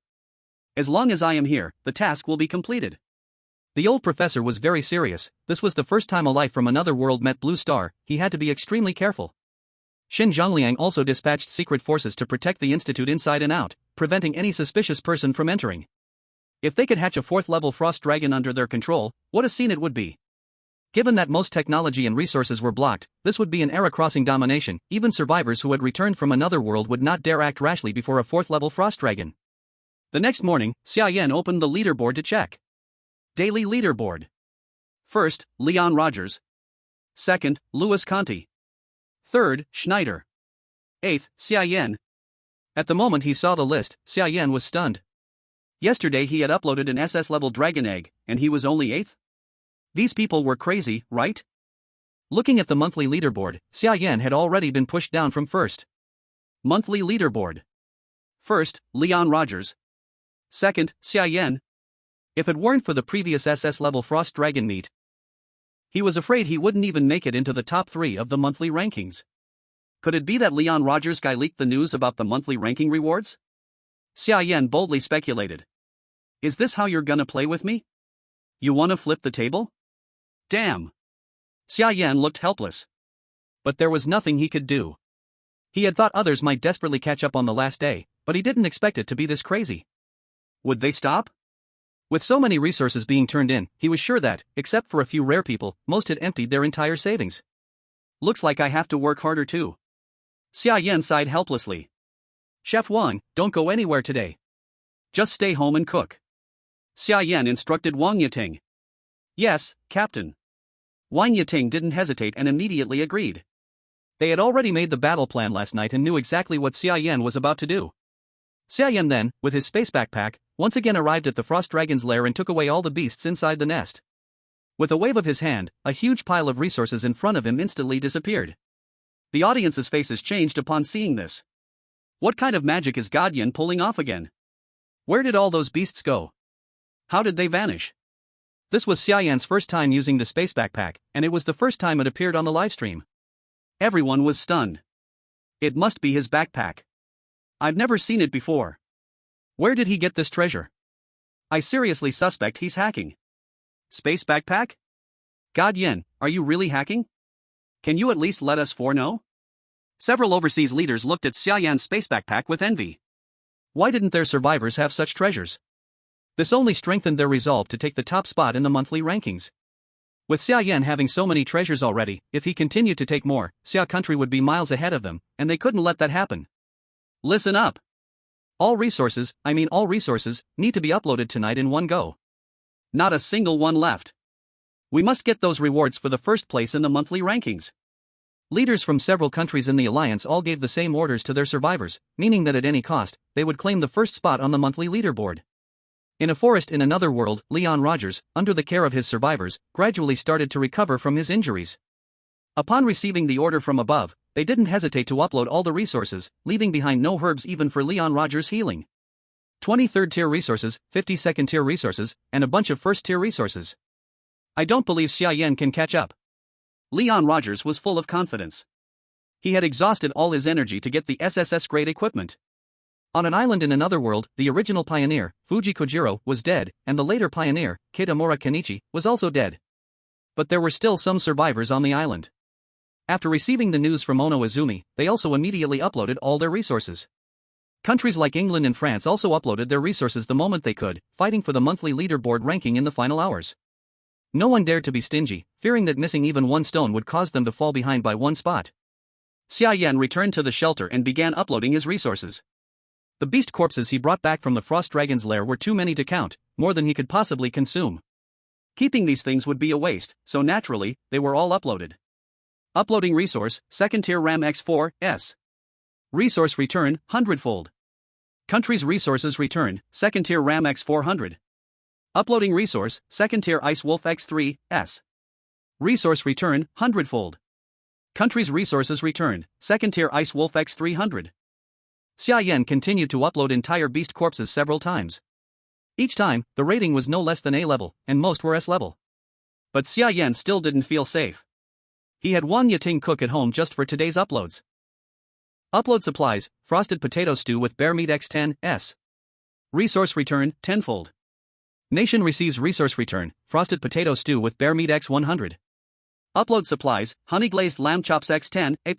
As long as I am here, the task will be completed. The old professor was very serious. This was the first time a life from another world met Blue Star. He had to be extremely careful. Shen Zhongliang also dispatched secret forces to protect the institute inside and out, preventing any suspicious person from entering. If they could hatch a 4th-level frost dragon under their control, what a scene it would be. Given that most technology and resources were blocked, this would be an era-crossing domination. Even survivors who had returned from another world would not dare act rashly before a 4th-level frost dragon. The next morning, Xia Yan opened the leaderboard to check. Daily leaderboard. First, Leon Rogers. Second, Louis Conti. Third, Schneider. 8th, Xia Yan. At the moment he saw the list, Xia Yan was stunned. Yesterday he had uploaded an SS-level dragon egg, and he was only 8th? These people were crazy, right? Looking at the monthly leaderboard, Xia Yan had already been pushed down from first. Monthly leaderboard. First, Leon Rogers. Second, Xia Yan. If it weren't for the previous SS-level Frost Dragon meet, he was afraid he wouldn't even make it into the top 3 of the monthly rankings. Could it be that Leon Rogers guy leaked the news about the monthly ranking rewards? Xia Yan boldly speculated. Is this how you're gonna play with me? You wanna flip the table? Damn. Xia Yan looked helpless. But there was nothing he could do. He had thought others might desperately catch up on the last day, but he didn't expect it to be this crazy. Would they stop? With so many resources being turned in, he was sure that, except for a few rare people, most had emptied their entire savings. Looks like I have to work harder too. Xia Yan sighed helplessly. Chef Wang, don't go anywhere today. Just stay home and cook. Xia Yan instructed Wang Yiting. Yes, Captain. Wang Yiting didn't hesitate and immediately agreed. They had already made the battle plan last night and knew exactly what Xia Yan was about to do. Xia Yan then, with his space backpack, once again arrived at the Frost Dragon's lair and took away all the beasts inside the nest. With a wave of his hand, a huge pile of resources in front of him instantly disappeared. The audience's faces changed upon seeing this. What kind of magic is God Yan pulling off again? Where did all those beasts go? How did they vanish? This was Xia Yan's first time using the space backpack, and it was the first time it appeared on the livestream. Everyone was stunned. It must be his backpack. I've never seen it before. Where did he get this treasure? I seriously suspect he's hacking. Space backpack? God Yan, are you really hacking? Can you at least let us know? Several overseas leaders looked at Xia Yan's space backpack with envy. Why didn't their survivors have such treasures? This only strengthened their resolve to take the top spot in the monthly rankings. With Xia Yan having so many treasures already, if he continued to take more, Xia Country would be miles ahead of them, and they couldn't let that happen. Listen up. All resources, need to be uploaded tonight in one go. Not a single one left. We must get those rewards for the first place in the monthly rankings. Leaders from several countries in the alliance all gave the same orders to their survivors, meaning that at any cost, they would claim the first spot on the monthly leaderboard. In a forest in another world, Leon Rogers, under the care of his survivors, gradually started to recover from his injuries. Upon receiving the order from above, they didn't hesitate to upload all the resources, leaving behind no herbs even for Leon Rogers' healing. 23rd tier resources, 52nd tier resources, and a bunch of first tier resources. I don't believe Xia Yan can catch up. Leon Rogers was full of confidence. He had exhausted all his energy to get the SSS-grade equipment. On an island in another world, the original pioneer, Fuji Kojiro, was dead, and the later pioneer, Kitamura Kenichi, was also dead. But there were still some survivors on the island. After receiving the news from Ono Izumi, they also immediately uploaded all their resources. Countries like England and France also uploaded their resources the moment they could, fighting for the monthly leaderboard ranking in the final hours. No one dared to be stingy, fearing that missing even one stone would cause them to fall behind by one spot. Xia Yan returned to the shelter and began uploading his resources. The beast corpses he brought back from the Frost Dragon's lair were too many to count, more than he could possibly consume. Keeping these things would be a waste, so naturally, they were all uploaded. Uploading resource, 2nd tier RAM X4, S. Resource return, 100-fold. Country's resources return, 2nd tier RAM X400. Uploading resource, 2nd tier Ice Wolf X3, S. Resource return, 100-fold. Country's resources return, second tier Ice Wolf X 300. Xia Yan continued to upload entire beast corpses several times. Each time, the rating was no less than A level, and most were S level. But Xia Yan still didn't feel safe. He had Wang Yating cook at home just for today's uploads. Upload supplies, frosted potato stew with bear meat X10, S. Resource return, 10-fold. Nation receives resource return, frosted potato stew with bear meat X100. Upload supplies, honey glazed lamb chops X10, A+.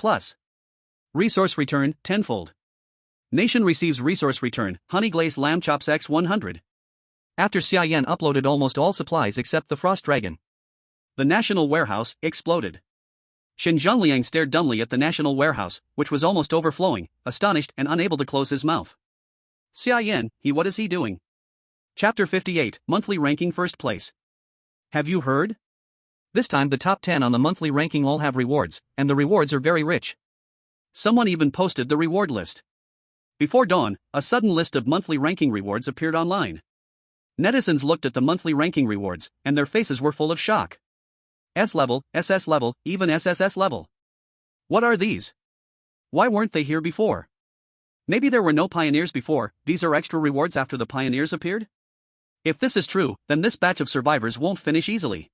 Resource return, 10-fold. Nation receives resource return, honey glazed lamb chops X100. After Xia Yan uploaded almost all supplies except the frost dragon, the national warehouse exploded. Xin Zhongliang stared dumbly at the national warehouse, which was almost overflowing, astonished and unable to close his mouth. Xia Yan, what is he doing? Chapter 58, Monthly Ranking First Place. Have you heard? This time the top 10 on the monthly ranking all have rewards, and the rewards are very rich. Someone even posted the reward list. Before dawn, a sudden list of monthly ranking rewards appeared online. Netizens looked at the monthly ranking rewards, and their faces were full of shock. S level, SS level, even SSS level. What are these? Why weren't they here before? Maybe there were no pioneers before, these are extra rewards after the pioneers appeared? If this is true, then this batch of survivors won't finish easily.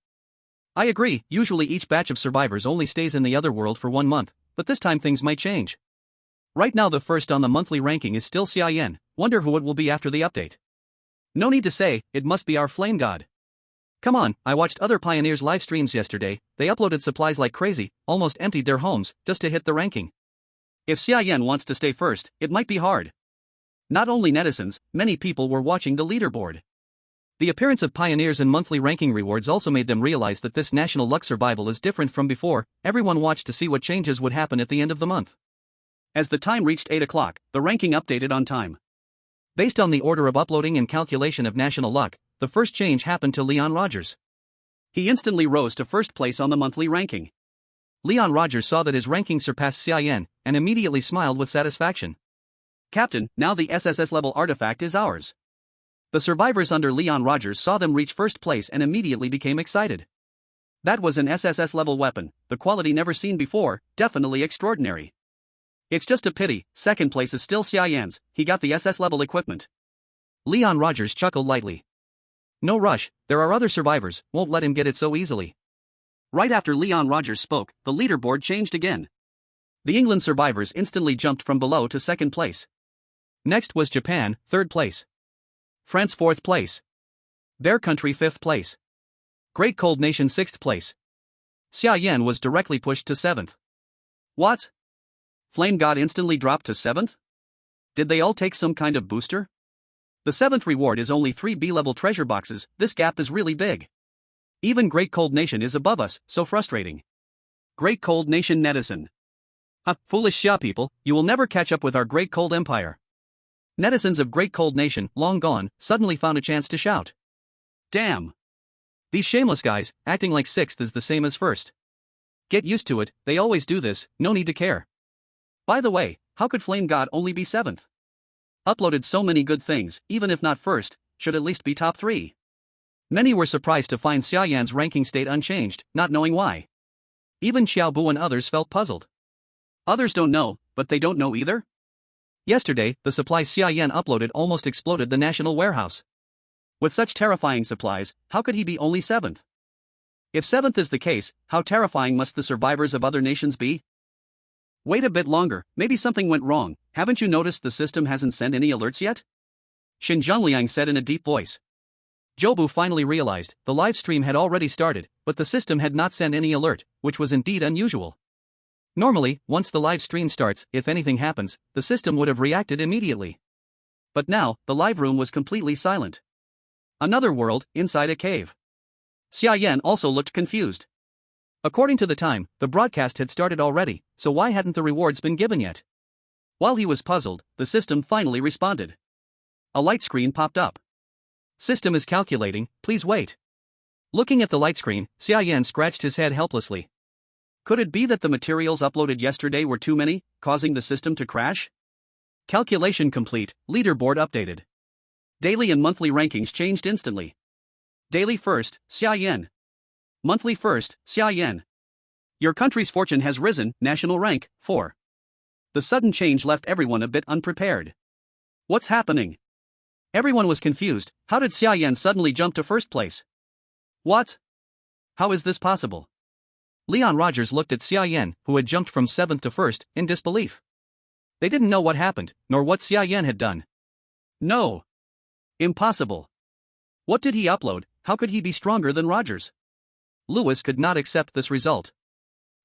I agree, usually each batch of survivors only stays in the other world for 1 month, but this time things might change. Right now the first on the monthly ranking is still Xia Yan, wonder who it will be after the update. No need to say, it must be our flame god. Come on, I watched other pioneers' live streams yesterday, they uploaded supplies like crazy, almost emptied their homes, just to hit the ranking. If Xia Yan wants to stay first, it might be hard. Not only netizens, many people were watching the leaderboard. The appearance of pioneers and monthly ranking rewards also made them realize that this national luck survival is different from before. Everyone watched to see what changes would happen at the end of the month. As the time reached 8 o'clock, the ranking updated on time. Based on the order of uploading and calculation of national luck, the first change happened to Leon Rogers. He instantly rose to first place on the monthly ranking. Leon Rogers saw that his ranking surpassed Xia Yan, and immediately smiled with satisfaction. Captain, now the SSS level artifact is ours. The survivors under Leon Rogers saw them reach first place and immediately became excited. That was an SSS level weapon, the quality never seen before, definitely extraordinary. It's just a pity, second place is still Xia Yan's, he got the SS level equipment. Leon Rogers chuckled lightly. No rush, there are other survivors, won't let him get it so easily. Right after Leon Rogers spoke, the leaderboard changed again. The England survivors instantly jumped from below to second place. Next was Japan, third place. France fourth place. Bear Country fifth place. Great Cold Nation sixth place. Xia Yan was directly pushed to seventh. What? Flame God instantly dropped to seventh? Did they all take some kind of booster? The seventh reward is only 3 B-level treasure boxes, this gap is really big. Even Great Cold Nation is above us, so frustrating. Great Cold Nation netizen. Foolish Xia people, you will never catch up with our Great Cold Empire. Netizens of Great Cold Nation, long gone, suddenly found a chance to shout. Damn! These shameless guys, acting like sixth is the same as first. Get used to it, they always do this, no need to care. By the way, how could Flame God only be seventh? Uploaded so many good things, even if not first, should at least be top 3. Many were surprised to find Xia Yan's ranking stayed unchanged, not knowing why. Even Xiao Bu and others felt puzzled. Others don't know, but they don't know either? Yesterday, the supplies Xia Yan uploaded almost exploded the national warehouse. With such terrifying supplies, how could he be only 7th? If 7th is the case, how terrifying must the survivors of other nations be? Wait a bit longer, maybe something went wrong, haven't you noticed the system hasn't sent any alerts yet? Xin Zhongliang said in a deep voice. Jobu finally realized, the live stream had already started, but the system had not sent any alert, which was indeed unusual. Normally, once the live stream starts, if anything happens, the system would have reacted immediately. But now, the live room was completely silent. Another world, inside a cave. Xia Yan also looked confused. According to the time, the broadcast had started already, so why hadn't the rewards been given yet? While he was puzzled, the system finally responded. A light screen popped up. System is calculating, please wait. Looking at the light screen, Xia Yan scratched his head helplessly. Could it be that the materials uploaded yesterday were too many, causing the system to crash? Calculation complete, leaderboard updated. Daily and monthly rankings changed instantly. Daily first, Xia Yan. Monthly first, Xia Yan. Your country's fortune has risen, national rank, 4. The sudden change left everyone a bit unprepared. What's happening? Everyone was confused. How did Xia Yan suddenly jump to first place? What? How is this possible? Leon Rogers looked at Xia Yan, who had jumped from 7th to 1st, in disbelief. They didn't know what happened, nor what Xia Yan had done. No. Impossible. What did he upload? How could he be stronger than Rogers? Lewis could not accept this result.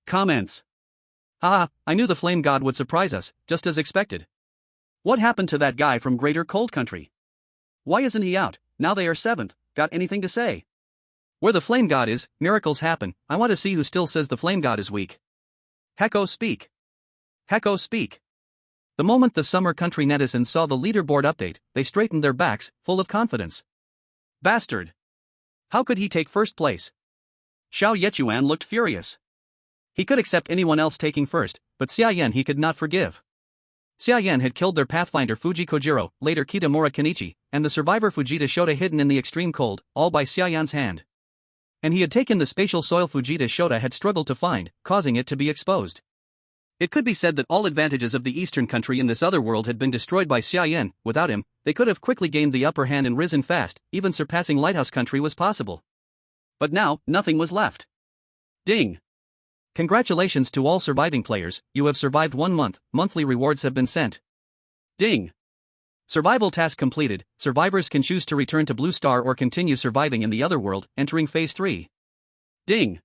Comments. Haha, I knew the Flame God would surprise us, just as expected. What happened to that guy from Greater Cold Country? Why isn't he out? Now they are 7th, got anything to say? Where the Flame God is, miracles happen. I want to see who still says the Flame God is weak. Hecko speak. Hecko speak. The moment the Summer Country netizens saw the leaderboard update, they straightened their backs, full of confidence. Bastard. How could he take first place? Xiao Yechuan looked furious. He could accept anyone else taking first, but Xia Yan he could not forgive. Xia Yan had killed their pathfinder Fuji Kojiro, later Kitamura Kenichi, and the survivor Fujita Shota hidden in the extreme cold, all by Xia Yan's hand. And he had taken the spatial soil Fujita Shota had struggled to find, causing it to be exposed. It could be said that all advantages of the eastern country in this other world had been destroyed by Xia Yan. Without him, they could have quickly gained the upper hand and risen fast, even surpassing Lighthouse Country was possible. But now, nothing was left. Ding. Congratulations to all surviving players, you have survived 1 month, monthly rewards have been sent. Ding. Survival task completed, survivors can choose to return to Blue Star or continue surviving in the other world, entering Phase 3. Ding.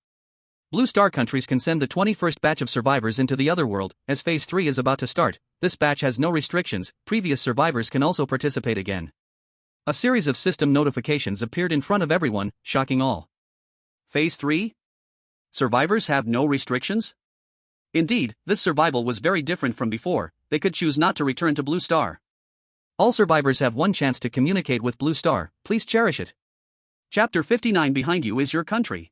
Blue Star countries can send the 21st batch of survivors into the other world, as Phase 3 is about to start. This batch has no restrictions, previous survivors can also participate again. A series of system notifications appeared in front of everyone, shocking all. Phase 3? Survivors have no restrictions? Indeed, this survival was very different from before. They could choose not to return to Blue Star. All survivors have one chance to communicate with Blue Star, please cherish it. Chapter 59. Behind you is your country.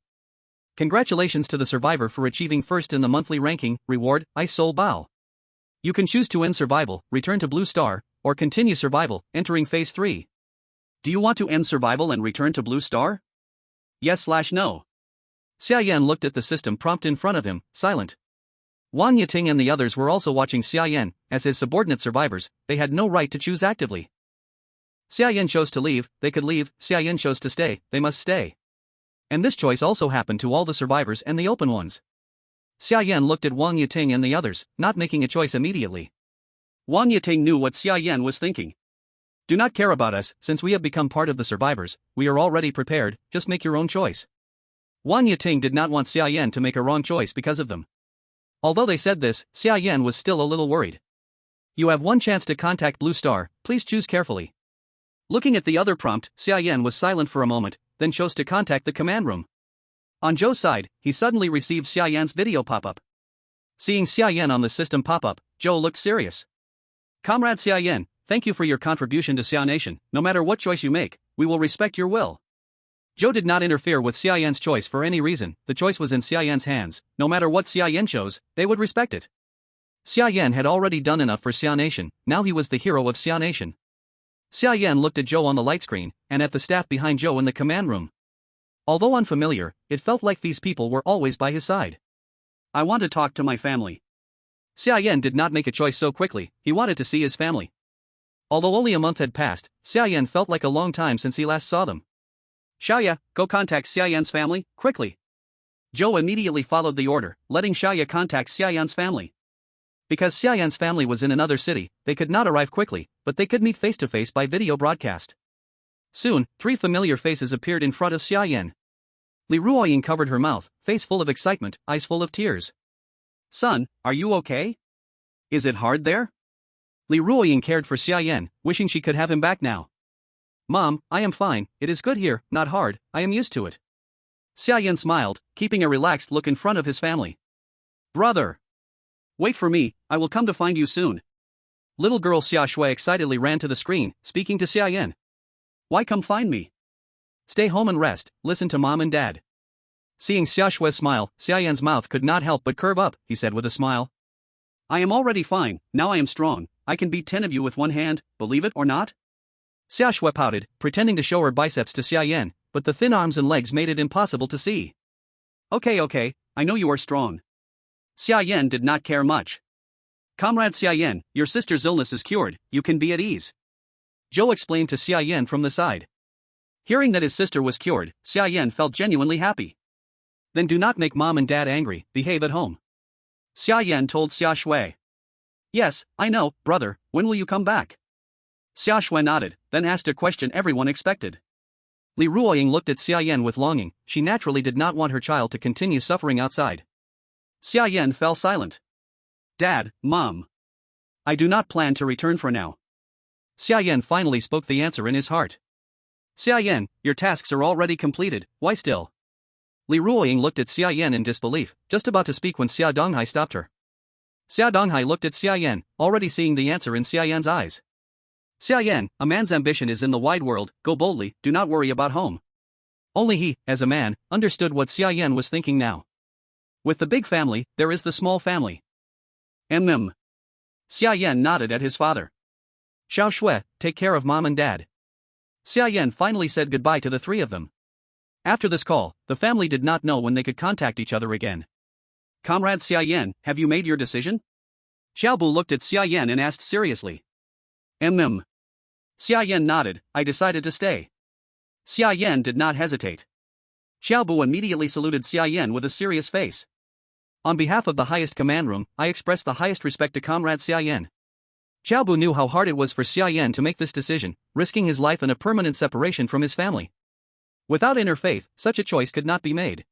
Congratulations to the survivor for achieving first in the monthly ranking. Reward, Ice Soul Bow. You can choose to end survival, return to Blue Star, or continue survival, entering Phase 3. Do you want to end survival and return to Blue Star? Yes/no. Xia Yan looked at the system prompt in front of him, silent. Wang Yiting and the others were also watching Xia Yan. As his subordinate survivors, they had no right to choose actively. Xia Yan chose to leave, they could leave. Xia Yan chose to stay, they must stay. And this choice also happened to all the survivors and the open ones. Xia Yan looked at Wang Yiting and the others, not making a choice immediately. Wang Yiting knew what Xia Yan was thinking. Do not care about us, since we have become part of the survivors, we are already prepared, just make your own choice. Wang Yiting did not want Xia Yan to make a wrong choice because of them. Although they said this, Xia Yan was still a little worried. You have one chance to contact Blue Star, please choose carefully. Looking at the other prompt, Xia Yan was silent for a moment, then chose to contact the command room. On Zhou's side, he suddenly received Xia Yan's video pop-up. Seeing Xia Yan on the system pop-up, Zhou looked serious. Comrade Xia Yan, thank you for your contribution to Xia Nation. No matter what choice you make, we will respect your will. Zhou did not interfere with Xia Yan's choice for any reason. The choice was in Xia Yan's hands. No matter what Xia Yan chose, they would respect it. Xia Yan had already done enough for Xia Nation, now he was the hero of Xia Nation. Xia Yan looked at Zhou on the light screen, and at the staff behind Zhou in the command room. Although unfamiliar, it felt like these people were always by his side. I want to talk to my family. Xia Yan did not make a choice so quickly, he wanted to see his family. Although only a month had passed, Xia Yan felt like a long time since he last saw them. Xiaoya, go contact Xia Yan's family, quickly. Zhou immediately followed the order, letting Xiaoya contact Xia Yan's family. Because Xia Yan's family was in another city, they could not arrive quickly, but they could meet face-to-face by video broadcast. Soon, 3 familiar faces appeared in front of Xia Yan. Li Ruoying covered her mouth, face full of excitement, eyes full of tears. Son, are you okay? Is it hard there? Li Ruoying cared for Xia Yan, wishing she could have him back now. Mom, I am fine, it is good here, not hard, I am used to it. Xia Yan smiled, keeping a relaxed look in front of his family. Brother! Wait for me, I will come to find you soon. Little girl Xia Shui excitedly ran to the screen, speaking to Xia Yan. Why come find me? Stay home and rest, listen to mom and dad. Seeing Xia Shui's smile, Xia Yan's mouth could not help but curve up, he said with a smile. I am already fine, now I am strong, I can beat 10 of you with one hand, believe it or not? Xia Shui pouted, pretending to show her biceps to Xia Yan, but the thin arms and legs made it impossible to see. Okay, I know you are strong. Xia Yan did not care much. Comrade Xia Yan, your sister's illness is cured, you can be at ease. Zhou explained to Xia Yan from the side. Hearing that his sister was cured, Xia Yan felt genuinely happy. Then do not make mom and dad angry, behave at home. Xia Yan told Xia Shui. Yes, I know, brother, when will you come back? Xia Shui nodded, then asked a question everyone expected. Li Ruoying looked at Xia Yan with longing, she naturally did not want her child to continue suffering outside. Xia Yan fell silent. Dad, Mom. I do not plan to return for now. Xia Yan finally spoke the answer in his heart. Xia Yan, your tasks are already completed, why still? Li Ruoying looked at Xia Yan in disbelief, just about to speak when Xia Donghai stopped her. Xia Donghai looked at Xia Yan, already seeing the answer in Xia Yan's eyes. Xia Yan, a man's ambition is in the wide world, go boldly, do not worry about home. Only he, as a man, understood what Xia Yan was thinking now. With the big family, there is the small family. Xia Yan nodded at his father. Xiao Shui, take care of mom and dad. Xia Yan finally said goodbye to the three of them. After this call, the family did not know when they could contact each other again. Comrade Xia Yan, have you made your decision? Xiaobu looked at Xia Yan and asked seriously. Xia Yan nodded, I decided to stay. Xia Yan did not hesitate. Xiaobu immediately saluted Xia Yan with a serious face. On behalf of the highest command room, I express the highest respect to Comrade Xia Yan. Xiaobu knew how hard it was for Xia Yan to make this decision, risking his life and a permanent separation from his family. Without inner faith, such a choice could not be made.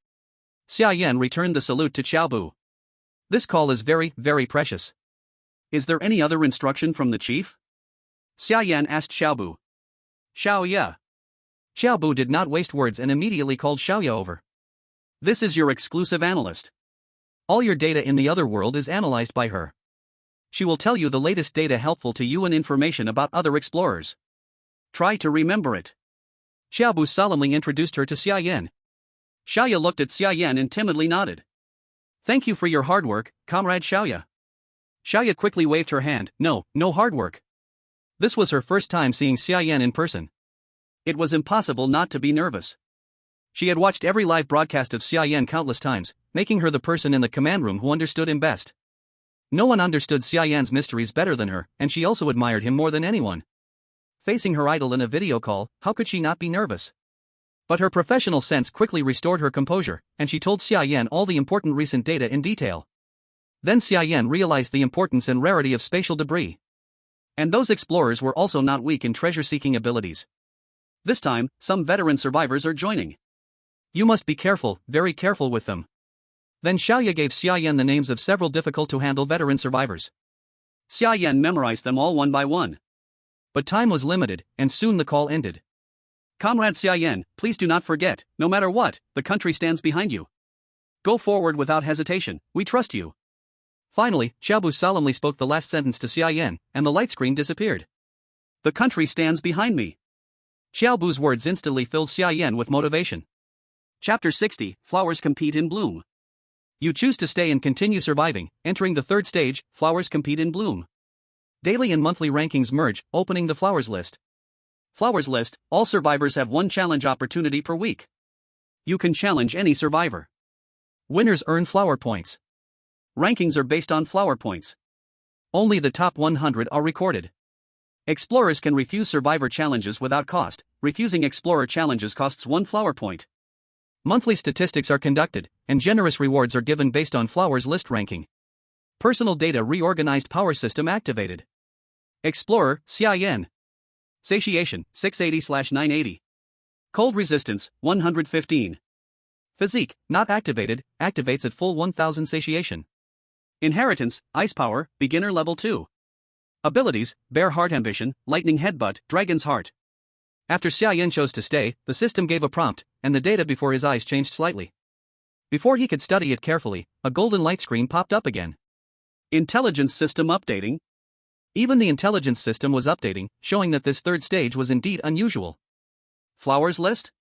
Xia Yan returned the salute to Xiaobu. This call is very, very precious. Is there any other instruction from the chief? Xia Yan asked Xiaobu. Xiaoya. Xiaobu did not waste words and immediately called Xiaoya over. This is your exclusive analyst. All your data in the other world is analyzed by her. She will tell you the latest data helpful to you and information about other explorers. Try to remember it. Xiaobu solemnly introduced her to Xia Yan. Xiaoya looked at Xia Yan and timidly nodded. Thank you for your hard work, Comrade Xiaoya. Xiaoya quickly waved her hand, no hard work. This was her first time seeing Xia Yan in person. It was impossible not to be nervous. She had watched every live broadcast of Xia Yan countless times, making her the person in the command room who understood him best. No one understood Xia Yan's mysteries better than her, and she also admired him more than anyone. Facing her idol in a video call, how could she not be nervous? But her professional sense quickly restored her composure, and she told Xia Yan all the important recent data in detail. Then Xia Yan realized the importance and rarity of spatial debris. And those explorers were also not weak in treasure-seeking abilities. This time, some veteran survivors are joining. You must be careful, very careful with them. Then Xiaoya gave Xia Yan the names of several difficult-to-handle veteran survivors. Xia Yan memorized them all one by one. But time was limited, and soon the call ended. Comrade Xia Yan, please do not forget, no matter what, the country stands behind you. Go forward without hesitation, we trust you. Finally, Xiaobu solemnly spoke the last sentence to Xia Yan, and the light screen disappeared. The country stands behind me. Xiaobu's words instantly filled Xia Yan with motivation. Chapter 60, Flowers Compete in Bloom. You choose to stay and continue surviving, entering the third stage, Flowers Compete in Bloom. Daily and monthly rankings merge, opening the Flowers list. Flowers list, all survivors have one challenge opportunity per week. You can challenge any survivor. Winners earn flower points. Rankings are based on flower points. Only the top 100 are recorded. Explorers can refuse survivor challenges without cost. Refusing explorer challenges costs 1 flower point. Monthly statistics are conducted, and generous rewards are given based on Flowers list ranking. Personal data reorganized power system activated. Explorer, Xia Yan. Satiation, 680/980. Cold resistance, 115. Physique, not activated, activates at full 1000 satiation. Inheritance, Ice Power, Beginner Level 2. Abilities, Bear Heart Ambition, Lightning Headbutt, Dragon's Heart. After Xia Yan chose to stay, the system gave a prompt, and the data before his eyes changed slightly. Before he could study it carefully, a golden light screen popped up again. Intelligence system updating. Even the intelligence system was updating, showing that this third stage was indeed unusual. Flowers list?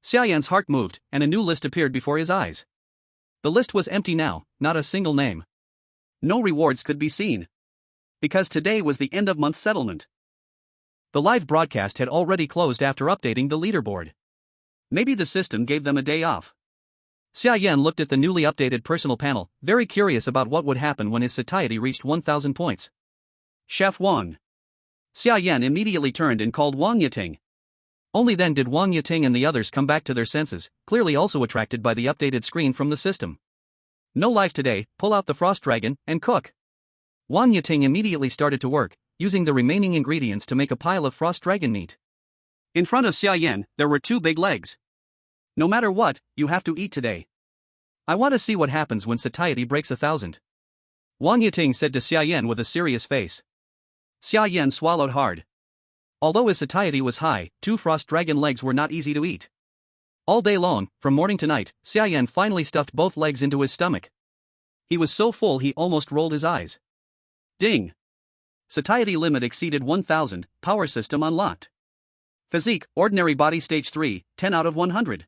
Xia Yan's heart moved, and a new list appeared before his eyes. The list was empty now, not a single name. No rewards could be seen. Because today was the end-of-month settlement. The live broadcast had already closed after updating the leaderboard. Maybe the system gave them a day off. Xia Yan looked at the newly updated personal panel, very curious about what would happen when his satiety reached 1,000 points. Chef Wang. Xia Yan immediately turned and called Wang Yiting. Only then did Wang Yiting and the others come back to their senses, clearly also attracted by the updated screen from the system. No life today, pull out the frost dragon, and cook. Wang Yiting immediately started to work, using the remaining ingredients to make a pile of frost dragon meat. In front of Xia Yan, there were 2 big legs. No matter what, you have to eat today. I want to see what happens when satiety breaks 1,000. Wang Yiting said to Xia Yan with a serious face. Xia Yan swallowed hard. Although his satiety was high, 2 frost dragon legs were not easy to eat. All day long, from morning to night, Xia Yan finally stuffed both legs into his stomach. He was so full he almost rolled his eyes. Ding! Satiety limit exceeded 1,000, power system unlocked. Physique, ordinary body stage 3, 10 out of 100.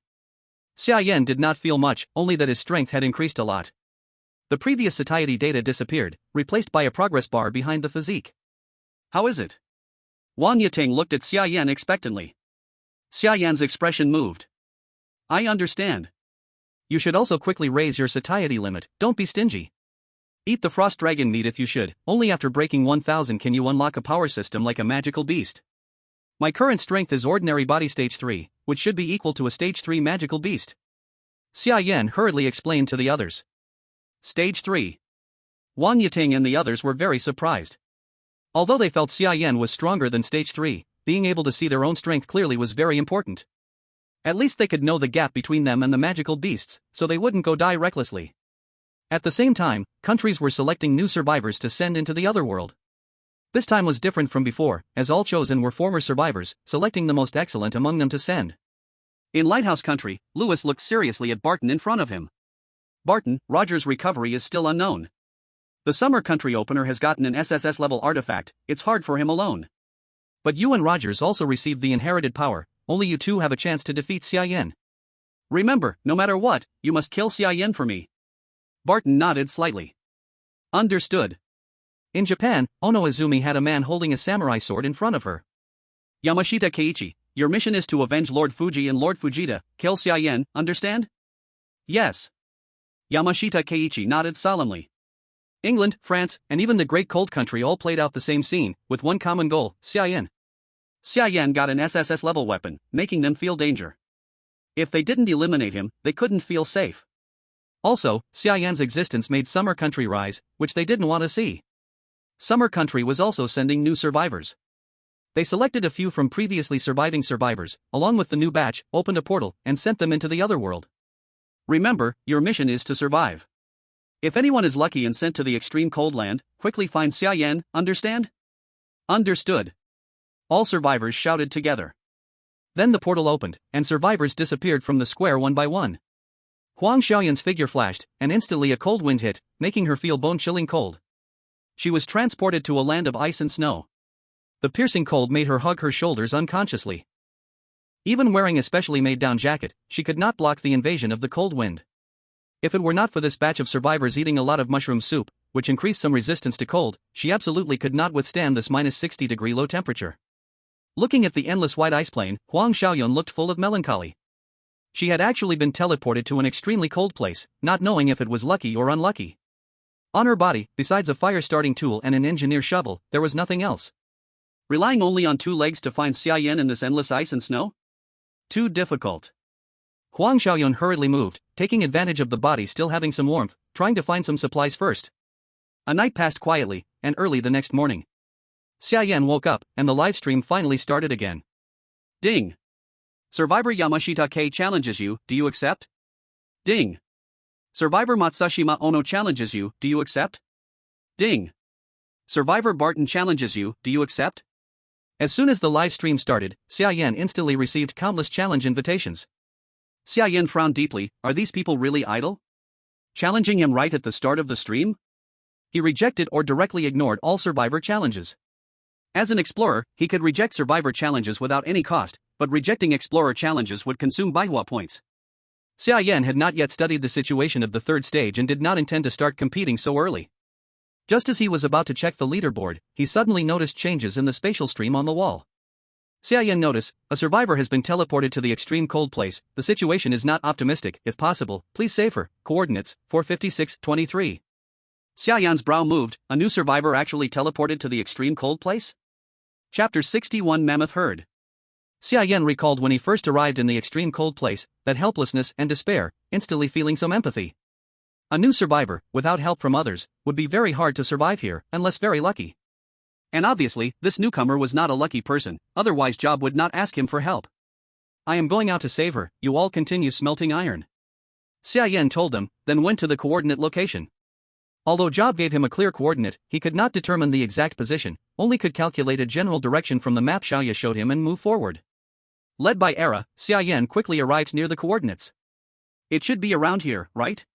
Xia Yan did not feel much, only that his strength had increased a lot. The previous satiety data disappeared, replaced by a progress bar behind the physique. How is it? Wang Yiting looked at Xia Yan expectantly. Xia Yan's expression moved. I understand. You should also quickly raise your satiety limit, don't be stingy. Eat the frost dragon meat if you should, only after breaking 1,000 can you unlock a power system like a magical beast. My current strength is ordinary body stage 3, which should be equal to a stage 3 magical beast. Xia Yan hurriedly explained to the others. Stage 3. Wang Yiting and the others were very surprised. Although they felt Xia Yan was stronger than stage 3, being able to see their own strength clearly was very important. At least they could know the gap between them and the magical beasts, so they wouldn't go die recklessly. At the same time, countries were selecting new survivors to send into the other world. This time was different from before, as all chosen were former survivors, selecting the most excellent among them to send. In Lighthouse Country, Lewis looked seriously at Barton in front of him. Barton, Roger's recovery is still unknown. The Summer Country opener has gotten an SSS level artifact, it's hard for him alone. But you and Rogers also received the inherited power, only you two have a chance to defeat Xia Yan. Remember, no matter what, you must kill Xia Yan for me. Barton nodded slightly. Understood. In Japan, Ono Izumi had a man holding a samurai sword in front of her. Yamashita Keiichi, your mission is to avenge Lord Fuji and Lord Fujita, kill Xia Yan, understand? Yes. Yamashita Keiichi nodded solemnly. England, France, and even the Great Cold Country all played out the same scene, with one common goal, Xia Yan. Xia Yan got an SSS level weapon, making them feel danger. If they didn't eliminate him, they couldn't feel safe. Also, Xia Yan's existence made Summer Country rise, which they didn't want to see. Summer Country was also sending new survivors. They selected a few from previously surviving survivors, along with the new batch, opened a portal, and sent them into the other world. Remember, your mission is to survive. If anyone is lucky and sent to the extreme cold land, quickly find Xia Yan, understand? Understood. All survivors shouted together. Then the portal opened, and survivors disappeared from the square one by one. Huang Xiaoyan's figure flashed, and instantly a cold wind hit, making her feel bone-chilling cold. She was transported to a land of ice and snow. The piercing cold made her hug her shoulders unconsciously. Even wearing a specially made down jacket, she could not block the invasion of the cold wind. If it were not for this batch of survivors eating a lot of mushroom soup, which increased some resistance to cold, she absolutely could not withstand this -60-degree low temperature. Looking at the endless white ice plain, Huang Xiaoyan looked full of melancholy. She had actually been teleported to an extremely cold place, not knowing if it was lucky or unlucky. On her body, besides a fire-starting tool and an engineer shovel, there was nothing else. Relying only on 2 legs to find Xia Yan in this endless ice and snow? Too difficult. Huang Xiaoyan hurriedly moved, taking advantage of the body still having some warmth, trying to find some supplies first. A night passed quietly, and early the next morning, Xia Yan woke up, and the livestream finally started again. Ding. Survivor Yamashita K challenges you, do you accept? Ding. Survivor Matsushima Ono challenges you, do you accept? Ding. Survivor Barton challenges you, do you accept? As soon as the live stream started, Xia Yan instantly received countless challenge invitations. Xia Yan frowned deeply, are these people really idle? Challenging him right at the start of the stream? He rejected or directly ignored all survivor challenges. As an explorer, he could reject survivor challenges without any cost, but rejecting explorer challenges would consume Baihua points. Xia Yan had not yet studied the situation of the third stage and did not intend to start competing so early. Just as he was about to check the leaderboard, he suddenly noticed changes in the spatial stream on the wall. Xia Yan notice, a survivor has been teleported to the extreme cold place. The situation is not optimistic. If possible, please save her. Coordinates, 456-23. Xia Yan's brow moved. A new survivor actually teleported to the extreme cold place? Chapter 61 Mammoth Herd. Xia Yan recalled when he first arrived in the extreme cold place, that helplessness and despair, instantly feeling some empathy. A new survivor, without help from others, would be very hard to survive here, unless very lucky. And obviously, this newcomer was not a lucky person, otherwise Job would not ask him for help. I am going out to save her, you all continue smelting iron. Xia Yan told them, then went to the coordinate location. Although Job gave him a clear coordinate, he could not determine the exact position, only could calculate a general direction from the map Xiaoya showed him and move forward. Led by Era, Xia Yan quickly arrived near the coordinates. It should be around here, right?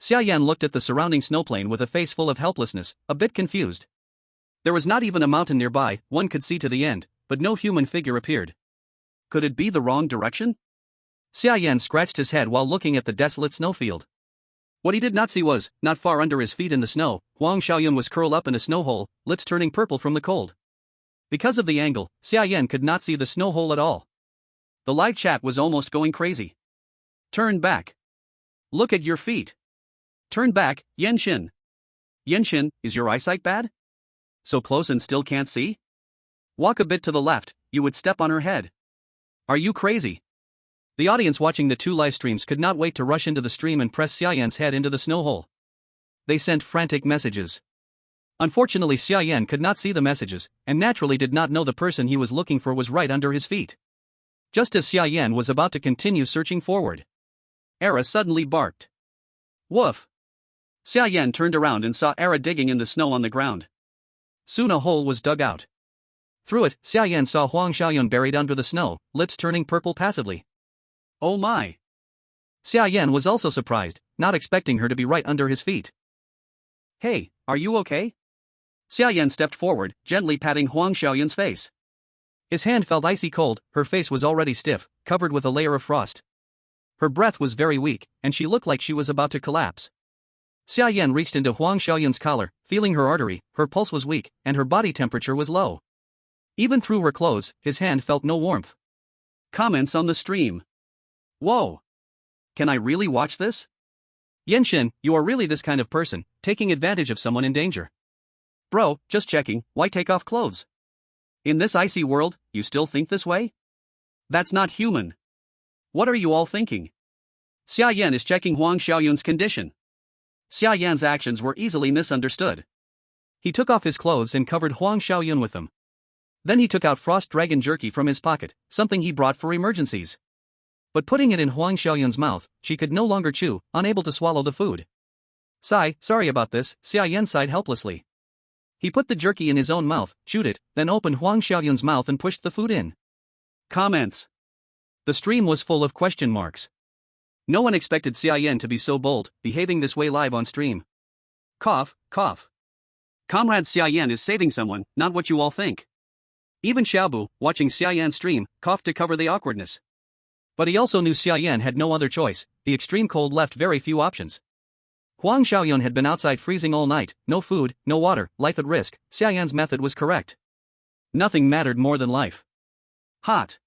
Xia Yan looked at the surrounding snowplain with a face full of helplessness, a bit confused. There was not even a mountain nearby, one could see to the end, but no human figure appeared. Could it be the wrong direction? Xia Yan scratched his head while looking at the desolate snowfield. What he did not see was, not far under his feet in the snow, Huang Xiaoyun was curled up in a snow hole, lips turning purple from the cold. Because of the angle, Xia Yan could not see the snow hole at all. The live chat was almost going crazy. Turn back. Look at your feet. Turn back, Yenshin. Yenshin, is your eyesight bad? So close and still can't see? Walk a bit to the left, you would step on her head. Are you crazy? The audience watching the two live streams could not wait to rush into the stream and press Xia Yan's head into the snow hole. They sent frantic messages. Unfortunately, Xia Yan could not see the messages, and naturally did not know the person he was looking for was right under his feet. Just as Xia Yan was about to continue searching forward, Era suddenly barked. Woof! Xia Yan turned around and saw Era digging in the snow on the ground. Soon a hole was dug out. Through it, Xia Yan saw Huang Xiaoyun buried under the snow, lips turning purple passively. Oh my! Xia Yan was also surprised, not expecting her to be right under his feet. Hey, are you okay? Xia Yan stepped forward, gently patting Huang Xiaoyun's face. His hand felt icy cold, her face was already stiff, covered with a layer of frost. Her breath was very weak, and she looked like she was about to collapse. Xia Yan reached into Huang Xiaoyun's collar, feeling her artery, her pulse was weak, and her body temperature was low. Even through her clothes, his hand felt no warmth. Comments on the stream. Whoa! Can I really watch this? Yenshin, you are really this kind of person, taking advantage of someone in danger. Bro, just checking, why take off clothes? In this icy world, you still think this way? That's not human. What are you all thinking? Xia Yan is checking Huang Xiaoyun's condition. Xia Yan's actions were easily misunderstood. He took off his clothes and covered Huang Xiaoyun with them. Then he took out frost dragon jerky from his pocket, something he brought for emergencies. But putting it in Huang Xiaoyun's mouth, she could no longer chew, unable to swallow the food. Sorry about this, Xia Yan sighed helplessly. He put the jerky in his own mouth, chewed it, then opened Huang Xiaoyun's mouth and pushed the food in. Comments. The stream was full of question marks. No one expected Xia Yan to be so bold, behaving this way live on stream. Cough, cough. Comrade Xia Yan is saving someone, not what you all think. Even Xiaobu, watching Xia Yan stream, coughed to cover the awkwardness. But he also knew Xia Yan had no other choice, the extreme cold left very few options. Huang Xiaoyun had been outside freezing all night, no food, no water, life at risk. Xia Yan's method was correct. Nothing mattered more than life. Hot.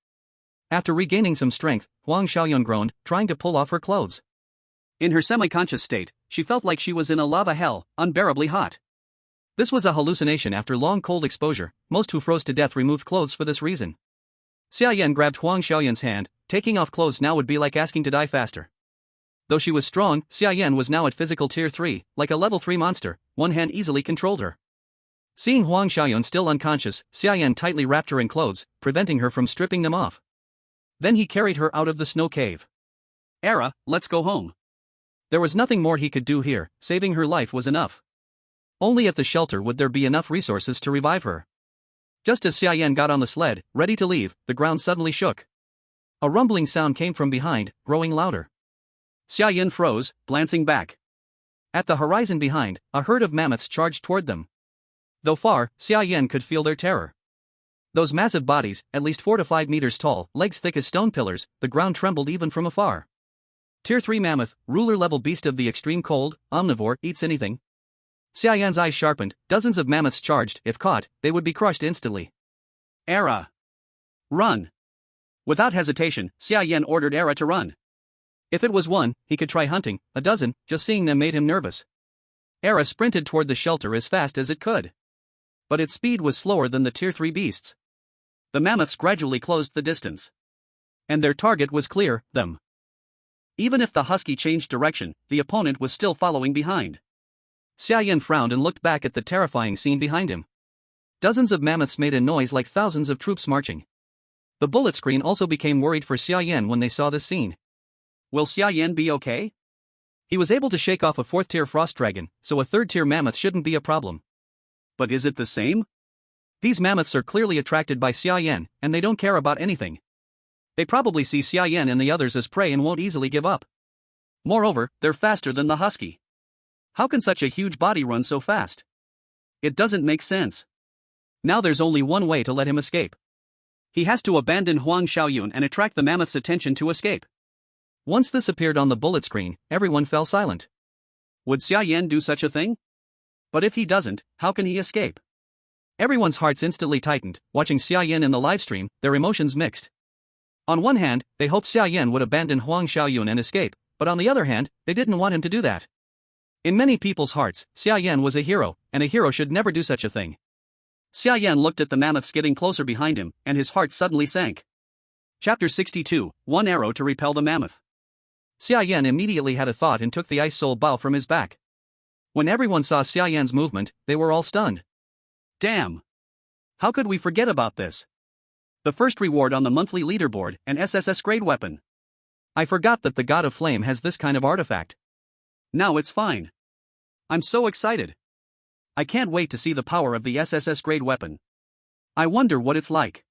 After regaining some strength, Huang Xiaoyun groaned, trying to pull off her clothes. In her semi-conscious state, she felt like she was in a lava hell, unbearably hot. This was a hallucination after long cold exposure. Most who froze to death removed clothes for this reason. Xia Yan grabbed Huang Xiaoyun's hand. Taking off clothes now would be like asking to die faster. Though she was strong, Xia Yan was now at physical tier 3, like a level 3 monster. One hand easily controlled her. Seeing Huang Xiaoyun still unconscious, Xia Yan tightly wrapped her in clothes, preventing her from stripping them off. Then he carried her out of the snow cave. Era, let's go home. There was nothing more he could do here, saving her life was enough. Only at the shelter would there be enough resources to revive her. Just as Xia Yan got on the sled, ready to leave, the ground suddenly shook. A rumbling sound came from behind, growing louder. Xia Yan froze, glancing back. At the horizon behind, a herd of mammoths charged toward them. Though far, Xia Yan could feel their terror. Those massive bodies, at least 4 to 5 meters tall, legs thick as stone pillars, the ground trembled even from afar. Tier 3 mammoth, ruler-level beast of the extreme cold, omnivore, eats anything. Xia Yan's eyes sharpened, dozens of mammoths charged. If caught, they would be crushed instantly. Era. Run. Without hesitation, Xia Yan ordered Era to run. If it was one, he could try hunting; a dozen, just seeing them made him nervous. Era sprinted toward the shelter as fast as it could. But its speed was slower than the Tier 3 beasts. The mammoths gradually closed the distance. And their target was clear, them. Even if the husky changed direction, the opponent was still following behind. Xia Yan frowned and looked back at the terrifying scene behind him. Dozens of mammoths made a noise like thousands of troops marching. The bullet screen also became worried for Xia Yan when they saw this scene. Will Xia Yan be okay? He was able to shake off a 4th tier frost dragon, so a 3rd tier mammoth shouldn't be a problem. But is it the same? These mammoths are clearly attracted by Xia Yan, and they don't care about anything. They probably see Xia Yan and the others as prey and won't easily give up. Moreover, they're faster than the husky. How can such a huge body run so fast? It doesn't make sense. Now there's only one way to let him escape. He has to abandon Huang Xiaoyun and attract the mammoth's attention to escape. Once this appeared on the bullet screen, everyone fell silent. Would Xia Yan do such a thing? But if he doesn't, how can he escape? Everyone's hearts instantly tightened, watching Xia Yan in the livestream, their emotions mixed. On one hand, they hoped Xia Yan would abandon Huang Xiaoyun and escape, but on the other hand, they didn't want him to do that. In many people's hearts, Xia Yan was a hero, and a hero should never do such a thing. Xia Yan looked at the mammoths getting closer behind him, and his heart suddenly sank. Chapter 62, One Arrow to Repel the Mammoth. Xia Yan immediately had a thought and took the ice soul bow from his back. When everyone saw Xia Yan's movement, they were all stunned. Damn! How could we forget about this? The first reward on the monthly leaderboard, an SSS grade weapon. I forgot that the God of Flame has this kind of artifact. Now it's fine. I'm so excited. I can't wait to see the power of the SSS grade weapon. I wonder what it's like.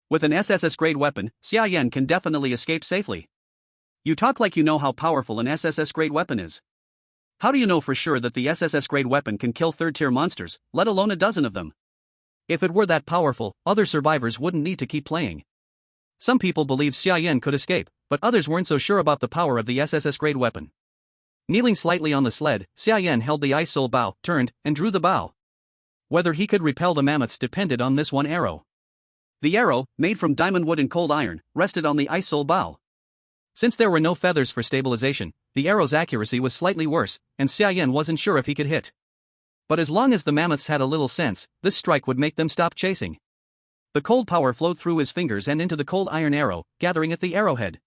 With an SSS grade weapon, Xia Yan can definitely escape safely. You talk like you know how powerful an SSS grade weapon is. How do you know for sure that the SSS grade weapon can kill 3rd tier monsters, let alone a dozen of them? If it were that powerful, other survivors wouldn't need to keep playing. Some people believed Xia Yan could escape, but others weren't so sure about the power of the SSS grade weapon. Kneeling slightly on the sled, Xia Yan held the ice soul bow, turned, and drew the bow. Whether he could repel the mammoths depended on this one arrow. The arrow, made from diamond wood and cold iron, rested on the ice soul bow. Since there were no feathers for stabilization, the arrow's accuracy was slightly worse, and Xia Yan wasn't sure if he could hit. But as long as the mammoths had a little sense, this strike would make them stop chasing. The cold power flowed through his fingers and into the cold iron arrow, gathering at the arrowhead.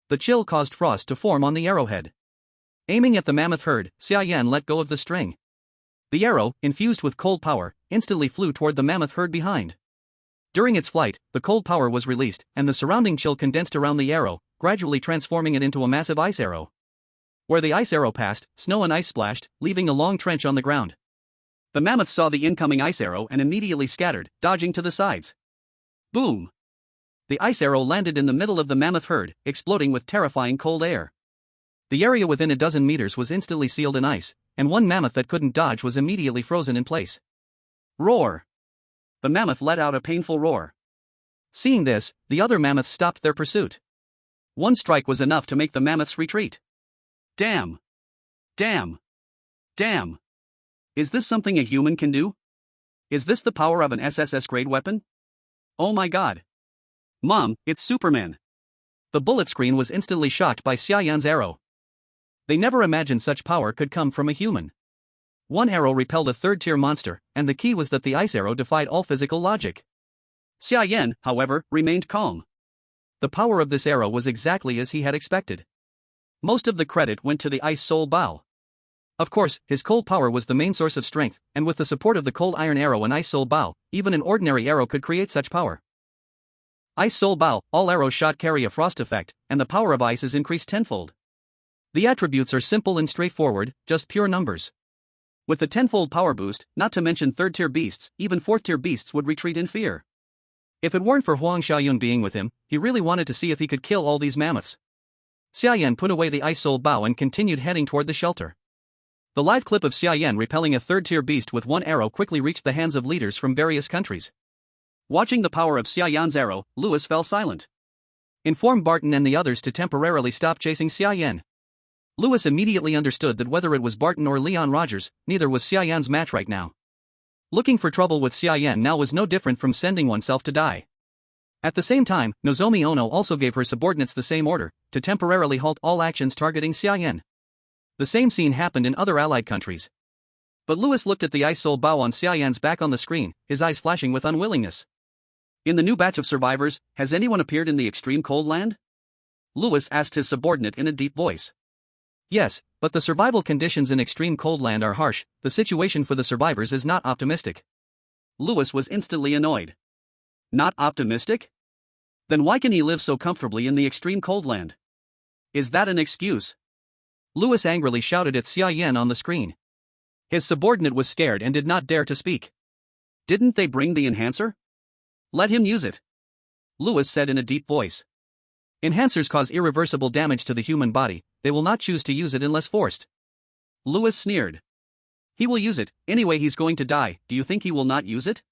The chill caused frost to form on the arrowhead. Aiming at the mammoth herd, Xia Yan let go of the string. The arrow, infused with cold power, instantly flew toward the mammoth herd behind. During its flight, the cold power was released, and the surrounding chill condensed around the arrow, gradually transforming it into a massive ice arrow. Where the ice arrow passed, snow and ice splashed, leaving a long trench on the ground. The mammoth saw the incoming ice arrow and immediately scattered, dodging to the sides. Boom! The ice arrow landed in the middle of the mammoth herd, exploding with terrifying cold air. The area within a dozen meters was instantly sealed in ice, and one mammoth that couldn't dodge was immediately frozen in place. Roar! The mammoth let out a painful roar. Seeing this, the other mammoths stopped their pursuit. One strike was enough to make the mammoths retreat. Damn! Damn! Damn! Is this something a human can do? Is this the power of an SSS grade weapon? Oh my god! Mom, it's Superman! The bullet screen was instantly shocked by Xia Yan's arrow. They never imagined such power could come from a human. One arrow repelled a 3rd tier monster, and the key was that the ice arrow defied all physical logic. Xia Yan, however, remained calm. The power of this arrow was exactly as he had expected. Most of the credit went to the ice soul bow. Of course, his cold power was the main source of strength, and with the support of the cold iron arrow and ice soul bow, even an ordinary arrow could create such power. Ice soul bow, all arrows shot carry a frost effect, and the power of ice is increased tenfold. The attributes are simple and straightforward, just pure numbers. With the tenfold power boost, not to mention 3rd tier beasts, even 4th tier beasts would retreat in fear. If it weren't for Huang Xiaoyun being with him, he really wanted to see if he could kill all these mammoths. Xia Yan put away the ice soul bow and continued heading toward the shelter. The live clip of Xia Yan repelling a 3rd tier beast with one arrow quickly reached the hands of leaders from various countries. Watching the power of Xia Yan's arrow, Lewis fell silent. Inform Barton and the others to temporarily stop chasing Xia Yan. Lewis immediately understood that whether it was Barton or Leon Rogers, neither was Xia Yan's match right now. Looking for trouble with Xia Yan now was no different from sending oneself to die. At the same time, Nozomi Ono also gave her subordinates the same order, to temporarily halt all actions targeting Xia Yan. The same scene happened in other allied countries. But Louis looked at the ice soul bow on Xia Yan's back on the screen, his eyes flashing with unwillingness. In the new batch of survivors, has anyone appeared in the extreme cold land? Louis asked his subordinate in a deep voice. Yes, but the survival conditions in extreme cold land are harsh, the situation for the survivors is not optimistic. Louis was instantly annoyed. Not optimistic? Then why can he live so comfortably in the extreme cold land? Is that an excuse? Louis angrily shouted at Xia Yan on the screen. His subordinate was scared and did not dare to speak. Didn't they bring the enhancer? Let him use it. Louis said in a deep voice. Enhancers cause irreversible damage to the human body, they will not choose to use it unless forced. Louis sneered. He will use it, anyway he's going to die, do you think he will not use it?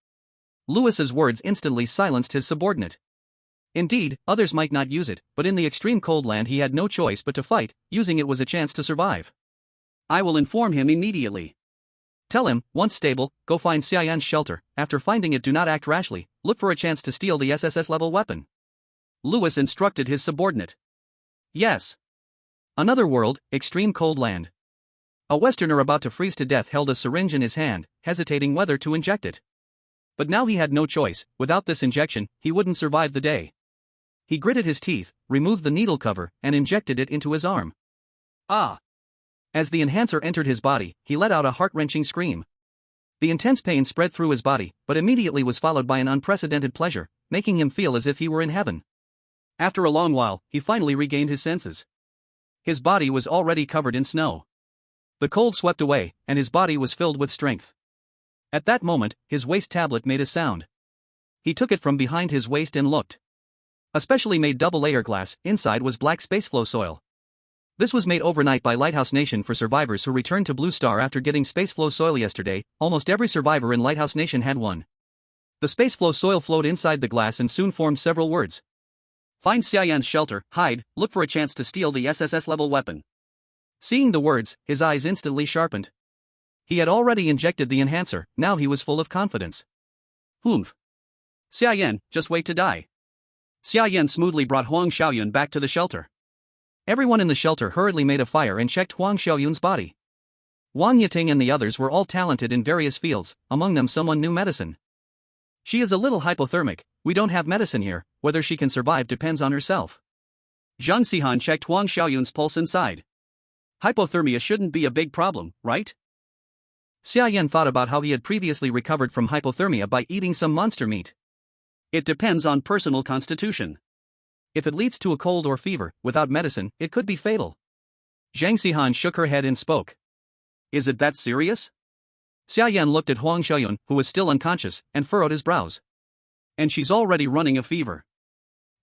Louis's words instantly silenced his subordinate. Indeed, others might not use it, but in the extreme cold land he had no choice but to fight, using it was a chance to survive. I will inform him immediately. Tell him, once stable, go find Xia Yan's shelter, after finding it do not act rashly, look for a chance to steal the SSS-level weapon. Louis instructed his subordinate. Yes. Another world, extreme cold land. A Westerner about to freeze to death held a syringe in his hand, hesitating whether to inject it. But now he had no choice, without this injection, he wouldn't survive the day. He gritted his teeth, removed the needle cover, and injected it into his arm. Ah! As the enhancer entered his body, he let out a heart-wrenching scream. The intense pain spread through his body, but immediately was followed by an unprecedented pleasure, making him feel as if he were in heaven. After a long while, he finally regained his senses. His body was already covered in snow. The cold swept away, and his body was filled with strength. At that moment, his waist tablet made a sound. He took it from behind his waist and looked. A specially made double-layer glass, inside was black spaceflow soil. This was made overnight by Lighthouse Nation for survivors who returned to Blue Star after getting spaceflow soil yesterday. Almost every survivor in Lighthouse Nation had one. The spaceflow soil flowed inside the glass and soon formed several words. Find Xia Yan's shelter, hide, look for a chance to steal the SSS-level weapon. Seeing the words, his eyes instantly sharpened. He had already injected the enhancer, now he was full of confidence. Humph. Xia Yan, just wait to die. Xia Yan smoothly brought Huang Xiaoyun back to the shelter. Everyone in the shelter hurriedly made a fire and checked Huang Xiaoyun's body. Wang Yiting and the others were all talented in various fields, among them someone knew medicine. She is a little hypothermic, we don't have medicine here, whether she can survive depends on herself. Zhang Xihan checked Huang Xiaoyun's pulse inside. Hypothermia shouldn't be a big problem, right? Xia Yan thought about how he had previously recovered from hypothermia by eating some monster meat. It depends on personal constitution. If it leads to a cold or fever, without medicine, it could be fatal. Zhang Xihan shook her head and spoke. Is it that serious? Xia Yan looked at Huang Xiaoyun, who was still unconscious, and furrowed his brows. And she's already running a fever.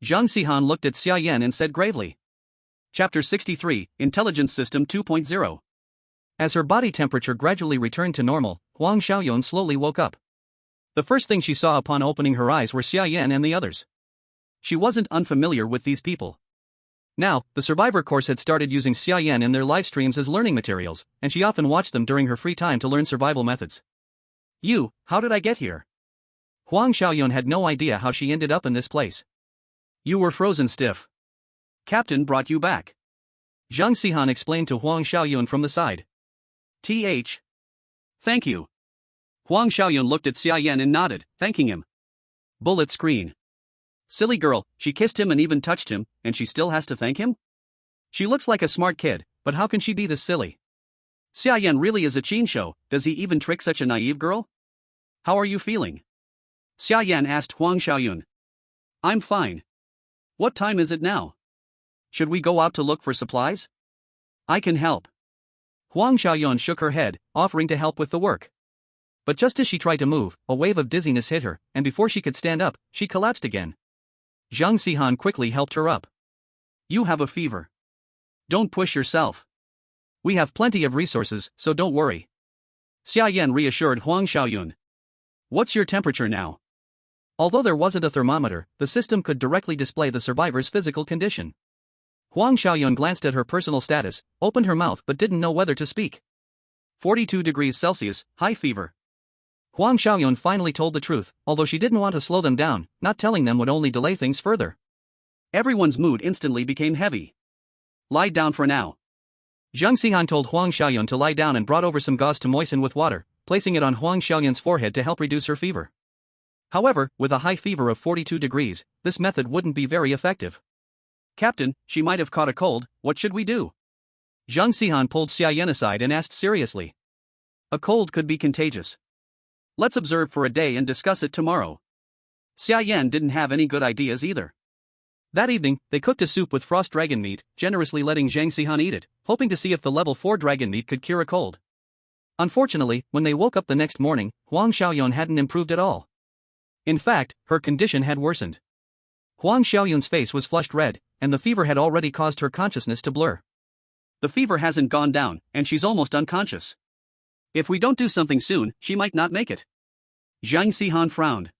Zhang Xihan looked at Xia Yan and said gravely. Chapter 63, Intelligence System 2.0. As her body temperature gradually returned to normal, Huang Xiaoyun slowly woke up. The first thing she saw upon opening her eyes were Xia Yan and the others. She wasn't unfamiliar with these people. Now, the Survivor course had started using Xia Yan in their live streams as learning materials, and she often watched them during her free time to learn survival methods. How did I get here? Huang Xiaoyun had no idea how she ended up in this place. You were frozen stiff. Captain brought you back. Zhang Xihan explained to Huang Xiaoyun from the side. Thank you. Huang Xiaoyun looked at Xia Yan and nodded, thanking him. Bullet screen. Silly girl, she kissed him and even touched him, and she still has to thank him? She looks like a smart kid, but how can she be this silly? Xia Yan really is a chin show, does he even trick such a naive girl? How are you feeling? Xia Yan asked Huang Xiaoyun. I'm fine. What time is it now? Should we go out to look for supplies? I can help. Huang Xiaoyun shook her head, offering to help with the work. But just as she tried to move, a wave of dizziness hit her, and before she could stand up, she collapsed again. Zhang Xihan quickly helped her up. You have a fever. Don't push yourself. We have plenty of resources, so don't worry. Xia Yan reassured Huang Xiaoyun. What's your temperature now? Although there wasn't a thermometer, the system could directly display the survivor's physical condition. Huang Xiaoyun glanced at her personal status, opened her mouth but didn't know whether to speak. 42 degrees Celsius, high fever. Huang Xiaoyun finally told the truth, although she didn't want to slow them down, not telling them would only delay things further. Everyone's mood instantly became heavy. Lie down for now. Zhang Xihan told Huang Xiaoyun to lie down and brought over some gauze to moisten with water, placing it on Huang Xiaoyun's forehead to help reduce her fever. However, with a high fever of 42 degrees, this method wouldn't be very effective. Captain, she might have caught a cold, what should we do? Zhang Xihan pulled Xia Yan aside and asked seriously. A cold could be contagious. Let's observe for a day and discuss it tomorrow. Xia Yan didn't have any good ideas either. That evening, they cooked a soup with frost dragon meat, generously letting Zhang Xihan eat it, hoping to see if the level 4 dragon meat could cure a cold. Unfortunately, when they woke up the next morning, Huang Xiaoyun hadn't improved at all. In fact, her condition had worsened. Huang Xiaoyun's face was flushed red, and the fever had already caused her consciousness to blur. The fever hasn't gone down, and she's almost unconscious. If we don't do something soon, she might not make it. Zhang Xihan frowned.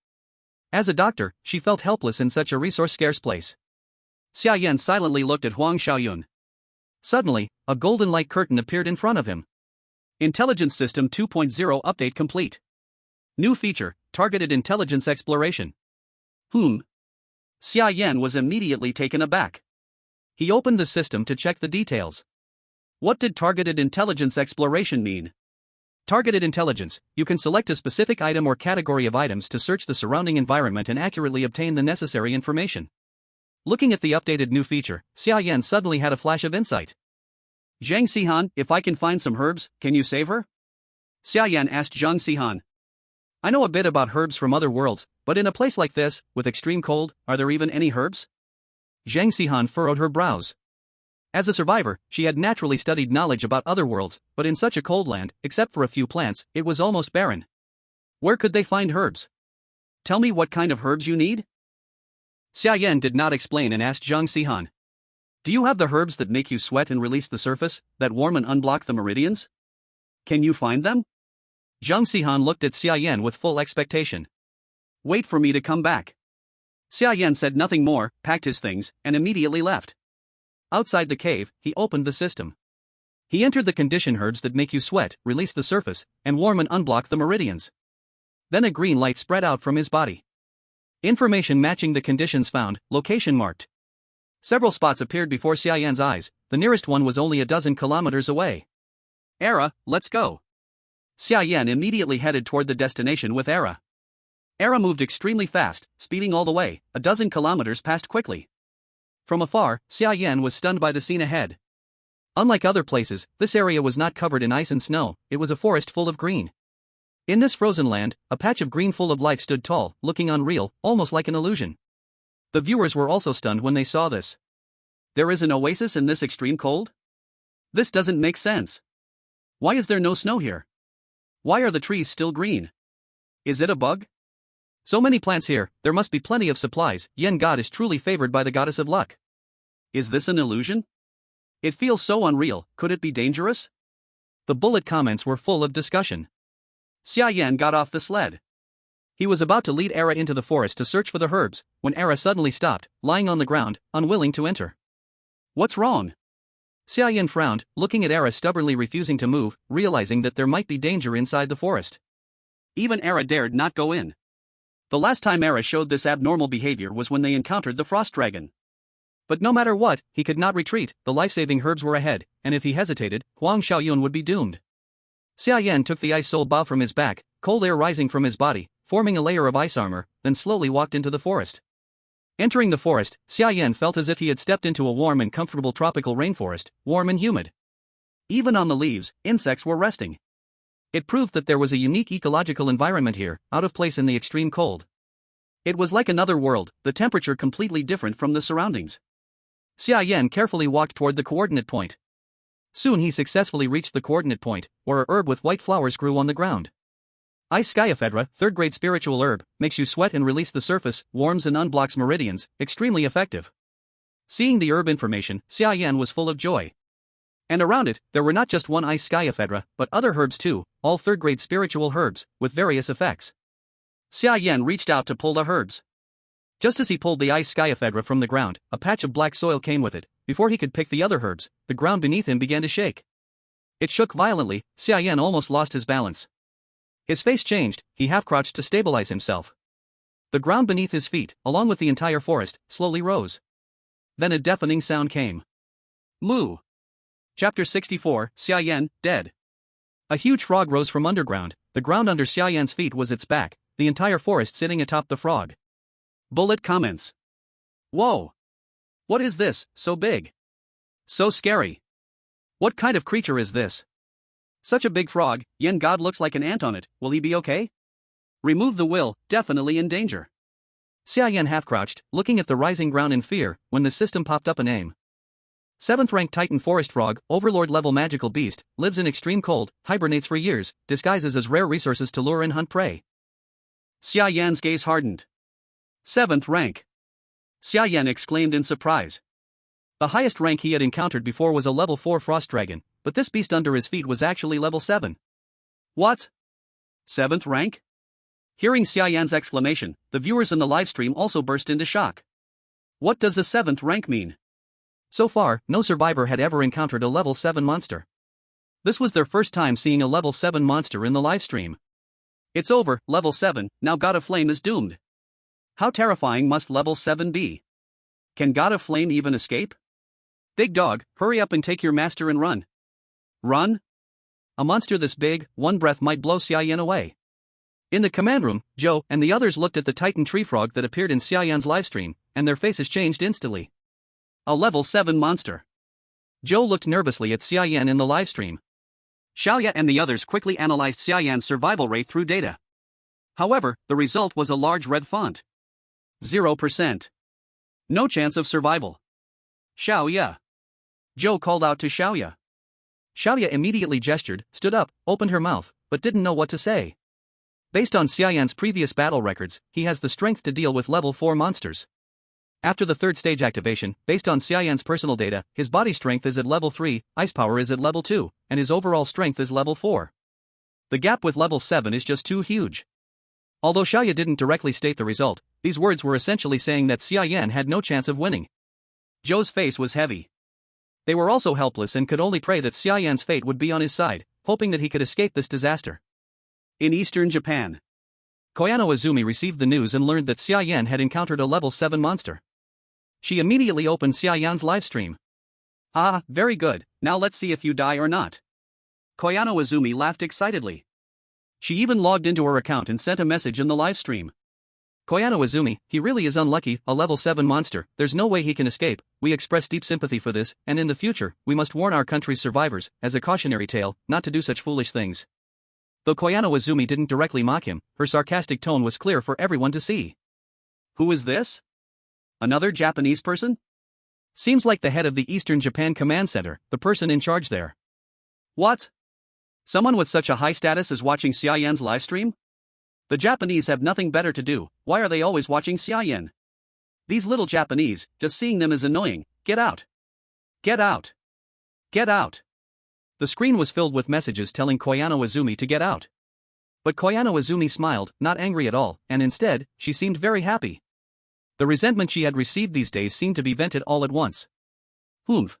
As a doctor, she felt helpless in such a resource-scarce place. Xia Yan silently looked at Huang Xiaoyun. Suddenly, a golden light curtain appeared in front of him. Intelligence System 2.0 update complete. New feature, targeted intelligence exploration. Xia Yan was immediately taken aback. He opened the system to check the details. What did targeted intelligence exploration mean? Targeted intelligence, you can select a specific item or category of items to search the surrounding environment and accurately obtain the necessary information. Looking at the updated new feature, Xia Yan suddenly had a flash of insight. Zhang Xihan, if I can find some herbs, can you save her? Xia Yan asked Zhang Xihan. I know a bit about herbs from other worlds, but in a place like this, with extreme cold, are there even any herbs? Zhang Xihan furrowed her brows. As a survivor, she had naturally studied knowledge about other worlds, but in such a cold land, except for a few plants, it was almost barren. Where could they find herbs? Tell me what kind of herbs you need? Xia Yan did not explain and asked Zhang Xihan. Do you have the herbs that make you sweat and release the surface, that warm and unblock the meridians? Can you find them? Zhang Xihan looked at Xia Yan with full expectation. Wait for me to come back. Xia Yan said nothing more, packed his things, and immediately left. Outside the cave, he opened the system. He entered the condition herbs that make you sweat, release the surface, and warm and unblock the meridians. Then a green light spread out from his body. Information matching the conditions found, location marked. Several spots appeared before Xia Yan's eyes, the nearest one was only a dozen kilometers away. Era, let's go. Xia Yan immediately headed toward the destination with Era. Era moved extremely fast, speeding all the way, a dozen kilometers passed quickly. From afar, Xia Yan was stunned by the scene ahead. Unlike other places, this area was not covered in ice and snow, it was a forest full of green. In this frozen land, a patch of green full of life stood tall, looking unreal, almost like an illusion. The viewers were also stunned when they saw this. There is an oasis in this extreme cold? This doesn't make sense. Why is there no snow here? Why are the trees still green? Is it a bug? So many plants here, there must be plenty of supplies. Yan God is truly favored by the goddess of luck. Is this an illusion? It feels so unreal, could it be dangerous? The bullet comments were full of discussion. Xia Yan got off the sled. He was about to lead Era into the forest to search for the herbs, when Era suddenly stopped, lying on the ground, unwilling to enter. What's wrong? Xia Yan frowned, looking at Era stubbornly refusing to move, realizing that there might be danger inside the forest. Even Era dared not go in. The last time Era showed this abnormal behavior was when they encountered the frost dragon. But no matter what, he could not retreat, the life-saving herbs were ahead, and if he hesitated, Huang Xiaoyun would be doomed. Xia Yan took the ice soul bow from his back, cold air rising from his body, forming a layer of ice armor, then slowly walked into the forest. Entering the forest, Xia Yan felt as if he had stepped into a warm and comfortable tropical rainforest, warm and humid. Even on the leaves, insects were resting. It proved that there was a unique ecological environment here, out of place in the extreme cold. It was like another world, the temperature completely different from the surroundings. Xia Yan carefully walked toward the coordinate point. Soon he successfully reached the coordinate point, where a herb with white flowers grew on the ground. Ice Skyapedra, 3rd grade spiritual herb, makes you sweat and release the surface, warms and unblocks meridians, extremely effective. Seeing the herb information, Xia Yan was full of joy. And around it, there were not just one Ice Skyapedra, but other herbs too, all 3rd grade spiritual herbs, with various effects. Xia Yan reached out to pull the herbs. Just as he pulled the Ice Skyapedra from the ground, a patch of black soil came with it. Before he could pick the other herbs, the ground beneath him began to shake. It shook violently, Xia Yan almost lost his balance. His face changed, he half-crouched to stabilize himself. The ground beneath his feet, along with the entire forest, slowly rose. Then a deafening sound came. Moo! Chapter 64, Xia Yan, dead. A huge frog rose from underground, the ground under Xia Yan's feet was its back, the entire forest sitting atop the frog. Bullet comments. Whoa! What is this, so big? So scary. What kind of creature is this? Such a big frog, Yan God looks like an ant on it, will he be okay? Remove the will, definitely in danger. Xia Yan half-crouched, looking at the rising ground in fear, when the system popped up a name. 7th rank Titan Forest Frog, Overlord level magical beast, lives in extreme cold, hibernates for years, disguises as rare resources to lure and hunt prey. Xia Yan's gaze hardened. 7th rank. Xia Yan exclaimed in surprise. The highest rank he had encountered before was a level 4 frost dragon, but this beast under his feet was actually level 7. What? 7th rank? Hearing Xia Yan's exclamation, the viewers in the livestream also burst into shock. What does a 7th rank mean? So far, no survivor had ever encountered a level 7 monster. This was their first time seeing a level 7 monster in the livestream. It's over, level 7, now God of Flame is doomed. How terrifying must level 7 be? Can God of Flame even escape? Big dog, hurry up and take your master and run. Run? A monster this big, one breath might blow Xia Yan away. In the command room, Zhou and the others looked at the Titan tree frog that appeared in Xia Yan's livestream, and their faces changed instantly. A level 7 monster. Zhou looked nervously at Xia Yan in the livestream. Xiaoya and the others quickly analyzed Xia Yan's survival rate through data. However, the result was a large red font. 0%. No chance of survival. Xiaoya. Zhou called out to Xiaoya. Xiaoya immediately gestured, stood up, opened her mouth, but didn't know what to say. Based on Xia Yan's previous battle records, he has the strength to deal with level 4 monsters. After the 3rd stage activation, based on Xia Yan's personal data, his body strength is at level 3, ice power is at level 2, and his overall strength is level 4. The gap with level 7 is just too huge. Although Xiaoya didn't directly state the result, these words were essentially saying that Xia Yan had no chance of winning. Zhou's face was heavy. They were also helpless and could only pray that Xia Yan's fate would be on his side, hoping that he could escape this disaster. In eastern Japan, Koyano Izumi received the news and learned that Xia Yan had encountered a level 7 monster. She immediately opened Xia Yan's livestream. Ah, very good, now let's see if you die or not. Koyano Izumi laughed excitedly. She even logged into her account and sent a message in the livestream. Koyano Izumi, he really is unlucky, a level 7 monster, there's no way he can escape, we express deep sympathy for this, and in the future, we must warn our country's survivors, as a cautionary tale, not to do such foolish things. Though Koyano Izumi didn't directly mock him, her sarcastic tone was clear for everyone to see. Who is this? Another Japanese person? Seems like the head of the Eastern Japan Command Center, the person in charge there. What? Someone with such a high status is watching Xia Yan's livestream? The Japanese have nothing better to do, why are they always watching Xia Yan? These little Japanese, just seeing them is annoying, get out. Get out. Get out. The screen was filled with messages telling Koyano Izumi to get out. But Koyano Izumi smiled, not angry at all, and instead, she seemed very happy. The resentment she had received these days seemed to be vented all at once. Humph.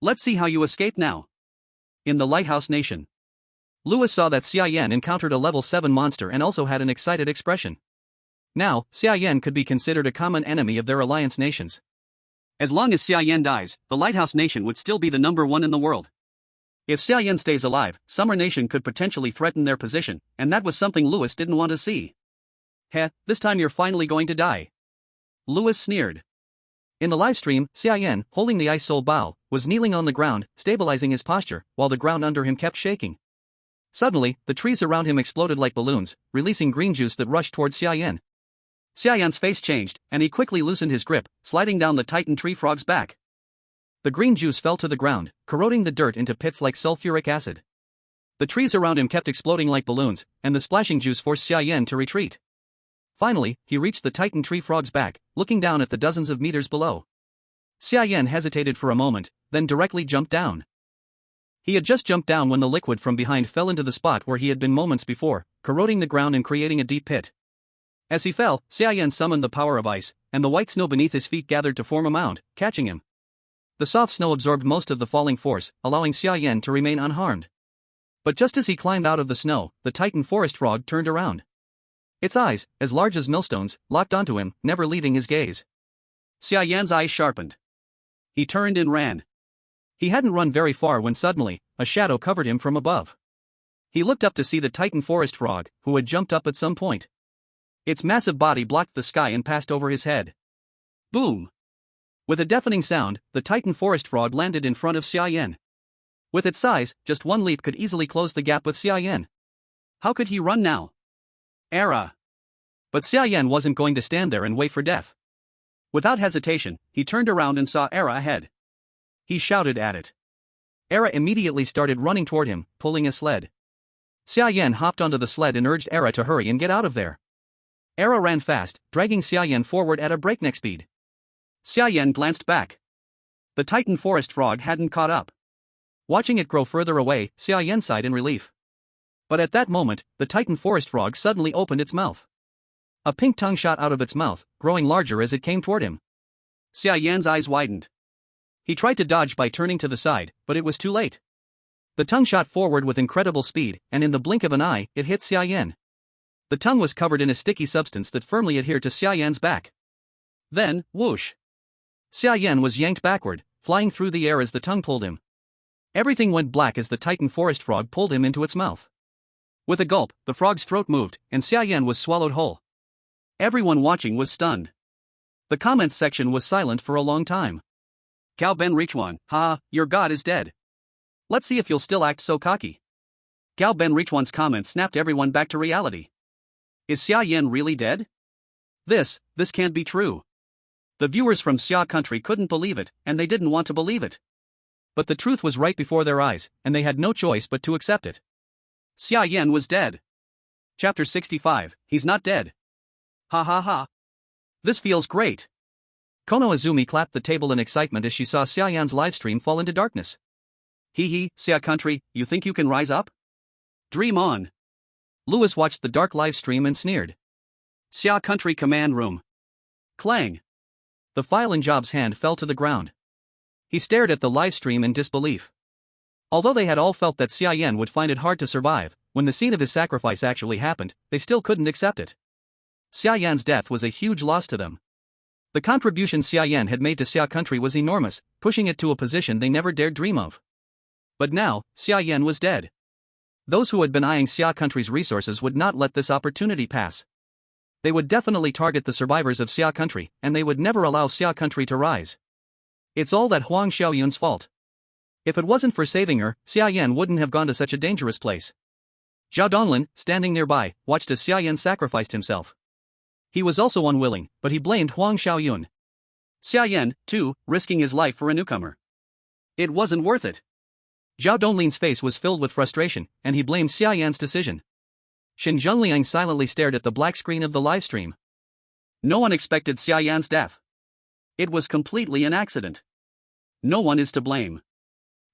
Let's see how you escape now. In the Lighthouse Nation, Lewis saw that Xia Yan encountered a level 7 monster and also had an excited expression. Now, Xia Yan could be considered a common enemy of their alliance nations. As long as Xia Yan dies, the Lighthouse Nation would still be the number 1 in the world. If Xia Yan stays alive, Summer Nation could potentially threaten their position, and that was something Lewis didn't want to see. Heh, this time you're finally going to die. Lewis sneered. In the livestream, Xia Yan, holding the Ice Soul Bow, was kneeling on the ground, stabilizing his posture, while the ground under him kept shaking. Suddenly, the trees around him exploded like balloons, releasing green juice that rushed towards Xia Yan. Xia Yan's face changed, and he quickly loosened his grip, sliding down the Titan tree frog's back. The green juice fell to the ground, corroding the dirt into pits like sulfuric acid. The trees around him kept exploding like balloons, and the splashing juice forced Xia Yan to retreat. Finally, he reached the Titan tree frog's back, looking down at the dozens of meters below. Xia Yan hesitated for a moment, then directly jumped down. He had just jumped down when the liquid from behind fell into the spot where he had been moments before, corroding the ground and creating a deep pit. As he fell, Xia Yan summoned the power of ice, and the white snow beneath his feet gathered to form a mound, catching him. The soft snow absorbed most of the falling force, allowing Xia Yan to remain unharmed. But just as he climbed out of the snow, the Titan forest frog turned around. Its eyes, as large as millstones, locked onto him, never leaving his gaze. Xia Yan's eyes sharpened. He turned and ran. He hadn't run very far when suddenly, a shadow covered him from above. He looked up to see the Titan forest frog, who had jumped up at some point. Its massive body blocked the sky and passed over his head. Boom! With a deafening sound, the Titan forest frog landed in front of Xia Yan. With its size, just one leap could easily close the gap with Xia Yan. How could he run now? Era! But Xia Yan wasn't going to stand there and wait for death. Without hesitation, he turned around and saw Era ahead. He shouted at it. Era immediately started running toward him, pulling a sled. Xia Yan hopped onto the sled and urged Era to hurry and get out of there. Era ran fast, dragging Xia Yan forward at a breakneck speed. Xia Yan glanced back. The Titan forest frog hadn't caught up. Watching it grow further away, Xia Yan sighed in relief. But at that moment, the Titan forest frog suddenly opened its mouth. A pink tongue shot out of its mouth, growing larger as it came toward him. Xia Yan's eyes widened. He tried to dodge by turning to the side, but it was too late. The tongue shot forward with incredible speed, and in the blink of an eye, it hit Xia Yan. The tongue was covered in a sticky substance that firmly adhered to Xia Yan's back. Then, whoosh! Xia Yan was yanked backward, flying through the air as the tongue pulled him. Everything went black as the Titan forest frog pulled him into its mouth. With a gulp, the frog's throat moved, and Xia Yan was swallowed whole. Everyone watching was stunned. The comments section was silent for a long time. Cao Ben Richuan, ha, your god is dead. Let's see if you'll still act so cocky. Cao Ben Richuan's comments snapped everyone back to reality. Is Xia Yan really dead? This can't be true. The viewers from Xia Country couldn't believe it, and they didn't want to believe it. But the truth was right before their eyes, and they had no choice but to accept it. Xia Yan was dead. Chapter 65, He's Not Dead. Ha ha ha. This feels great. Kono Azumi clapped the table in excitement as she saw Xia Yan's livestream fall into darkness. Hee, Xia Country, you think you can rise up? Dream on. Lewis watched the dark livestream and sneered. Xia Country command room. Clang. The file in Job's hand fell to the ground. He stared at the livestream in disbelief. Although they had all felt that Xia Yan would find it hard to survive, when the scene of his sacrifice actually happened, they still couldn't accept it. Xia Yan's death was a huge loss to them. The contribution Xia Yan had made to Xia Country was enormous, pushing it to a position they never dared dream of. But now, Xia Yan was dead. Those who had been eyeing Xia Country's resources would not let this opportunity pass. They would definitely target the survivors of Xia Country, and they would never allow Xia Country to rise. It's all that Huang Xiaoyun's fault. If it wasn't for saving her, Xia Yan wouldn't have gone to such a dangerous place. Zhao Donlin, standing nearby, watched as Xia Yan sacrificed himself. He was also unwilling, but he blamed Huang Xiaoyun. Xia Yan, too, risking his life for a newcomer. It wasn't worth it. Zhao Donlin's face was filled with frustration, and he blamed Xia Yan's decision. Shen Zhenliang silently stared at the black screen of the livestream. No one expected Xia Yan's death. It was completely an accident. No one is to blame.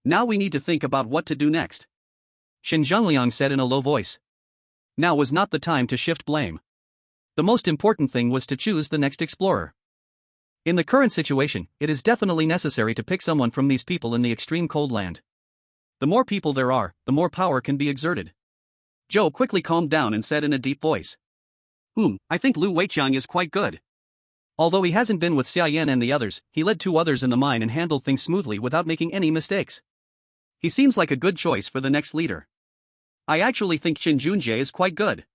Now we need to think about what to do next. Shen Zhenliang said in a low voice. Now was not the time to shift blame. The most important thing was to choose the next explorer. In the current situation, it is definitely necessary to pick someone from these people in the extreme cold land. The more people there are, the more power can be exerted. Zhou quickly calmed down and said in a deep voice. I think Lu Weiqiang is quite good. Although he hasn't been with Xia Yan and the others, he led 2 others in the mine and handled things smoothly without making any mistakes. He seems like a good choice for the next leader. I actually think Qin Junjie is quite good.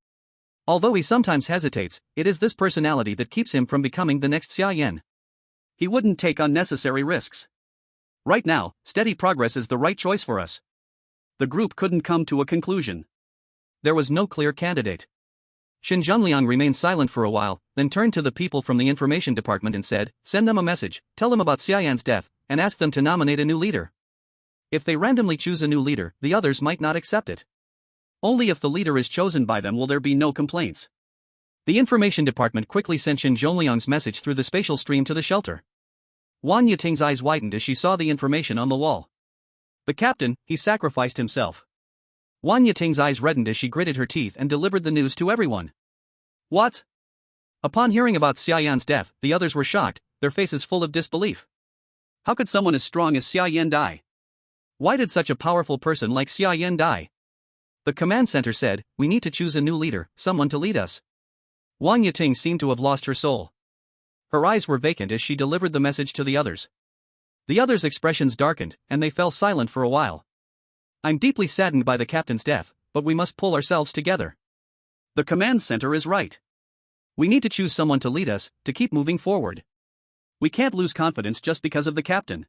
Although he sometimes hesitates, it is this personality that keeps him from becoming the next Xia Yan. He wouldn't take unnecessary risks. Right now, steady progress is the right choice for us. The group couldn't come to a conclusion. There was no clear candidate. Shen Zhenliang remained silent for a while, then turned to the people from the information department and said, send them a message, tell them about Xia Yan's death, and ask them to nominate a new leader. If they randomly choose a new leader, the others might not accept it. Only if the leader is chosen by them will there be no complaints. The information department quickly sent Shen Zhenliang's message through the spatial stream to the shelter. Wan Yiting's eyes widened as she saw the information on the wall. The captain, he sacrificed himself. Wan Yiting's eyes reddened as she gritted her teeth and delivered the news to everyone. What? Upon hearing about Xia Yan's death, the others were shocked, their faces full of disbelief. How could someone as strong as Xia Yan die? Why did such a powerful person like Xia Yan die? The command center said, "We need to choose a new leader, someone to lead us." Wang Yating seemed to have lost her soul. Her eyes were vacant as she delivered the message to the others. The others' expressions darkened, and they fell silent for a while. "I'm deeply saddened by the captain's death, but we must pull ourselves together. The command center is right. We need to choose someone to lead us, to keep moving forward. We can't lose confidence just because of the captain."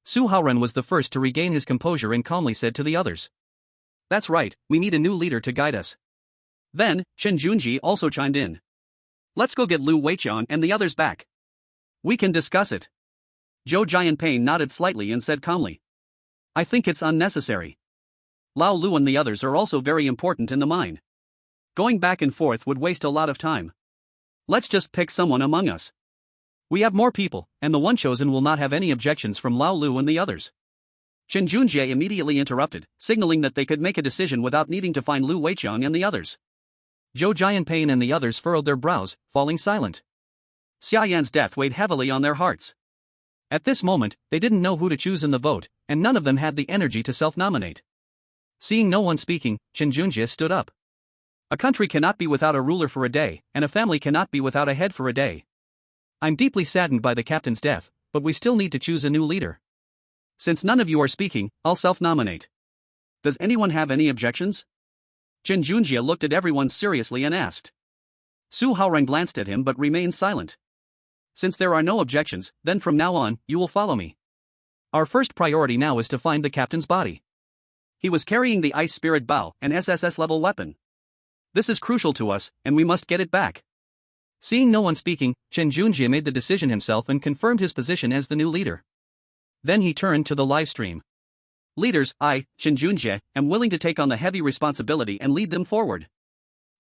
Su Haoren was the first to regain his composure and calmly said to the others, "That's right, we need a new leader to guide us." Then, Chen Junji also chimed in. "Let's go get Lu Weiqian and the others back. We can discuss it." Zhou Jianping nodded slightly and said calmly, "I think it's unnecessary. Lao Lu and the others are also very important in the mine. Going back and forth would waste a lot of time. Let's just pick someone among us. We have more people, and the one chosen will not have any objections from Lao Lu and the others." Chen Junjie immediately interrupted, signaling that they could make a decision without needing to find Lu Weiqiang and the others. Zhou Jianping and the others furrowed their brows, falling silent. Xia Yan's death weighed heavily on their hearts. At this moment, they didn't know who to choose in the vote, and none of them had the energy to self-nominate. Seeing no one speaking, Chen Junjie stood up. "A country cannot be without a ruler for a day, and a family cannot be without a head for a day. I'm deeply saddened by the captain's death, but we still need to choose a new leader. Since none of you are speaking, I'll self-nominate. Does anyone have any objections?" Chen Junjie looked at everyone seriously and asked. Su Haoren glanced at him but remained silent. "Since there are no objections, then from now on, you will follow me. Our first priority now is to find the captain's body. He was carrying the Ice Spirit Bao, an SSS-level weapon. This is crucial to us, and we must get it back." Seeing no one speaking, Chen Junjie made the decision himself and confirmed his position as the new leader. Then he turned to the live stream. "Leaders, I, Chen Junjie, am willing to take on the heavy responsibility and lead them forward.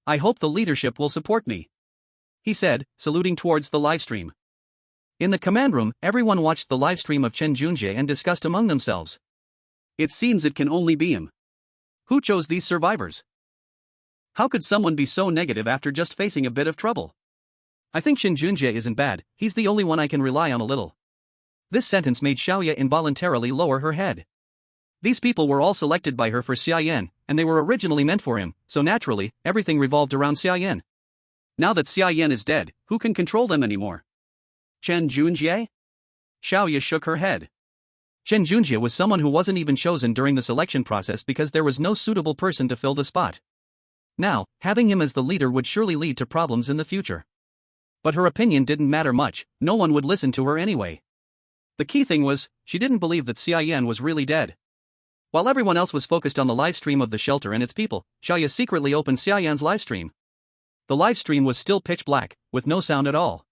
I hope the leadership will support me," he said, saluting towards the live stream. In the command room, everyone watched the live stream of Chen Junjie and discussed among themselves. It seems it can only be him. Who chose these survivors? How could someone be so negative after just facing a bit of trouble? I think Chen Junjie isn't bad, he's the only one I can rely on a little. This sentence made Xiaoya involuntarily lower her head. These people were all selected by her for Xia Yan, and they were originally meant for him, so naturally, everything revolved around Xia Yan. Now that Xia Yan is dead, who can control them anymore? Chen Junjie? Xiaoya shook her head. Chen Junjie was someone who wasn't even chosen during the selection process because there was no suitable person to fill the spot. Now, having him as the leader would surely lead to problems in the future. But her opinion didn't matter much, no one would listen to her anyway. The key thing was, she didn't believe that Xia Yan was really dead. While everyone else was focused on the live stream of the shelter and its people, Xiaoya secretly opened Xia Yan's live stream. The live stream was still pitch black, with no sound at all.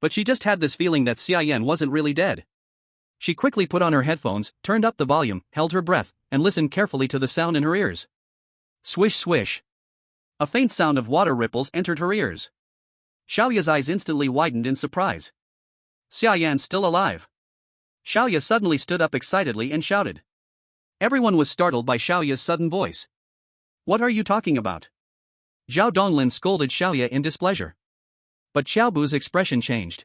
But she just had this feeling that Xia Yan wasn't really dead. She quickly put on her headphones, turned up the volume, held her breath, and listened carefully to the sound in her ears. Swish swish. A faint sound of water ripples entered her ears. Xiaoya's eyes instantly widened in surprise. Xia Yan's still alive. Xiaoya suddenly stood up excitedly and shouted. Everyone was startled by Xiaoya's sudden voice. "What are you talking about?" Zhao Donglin scolded Xiaoya in displeasure. But Xiaobu's expression changed.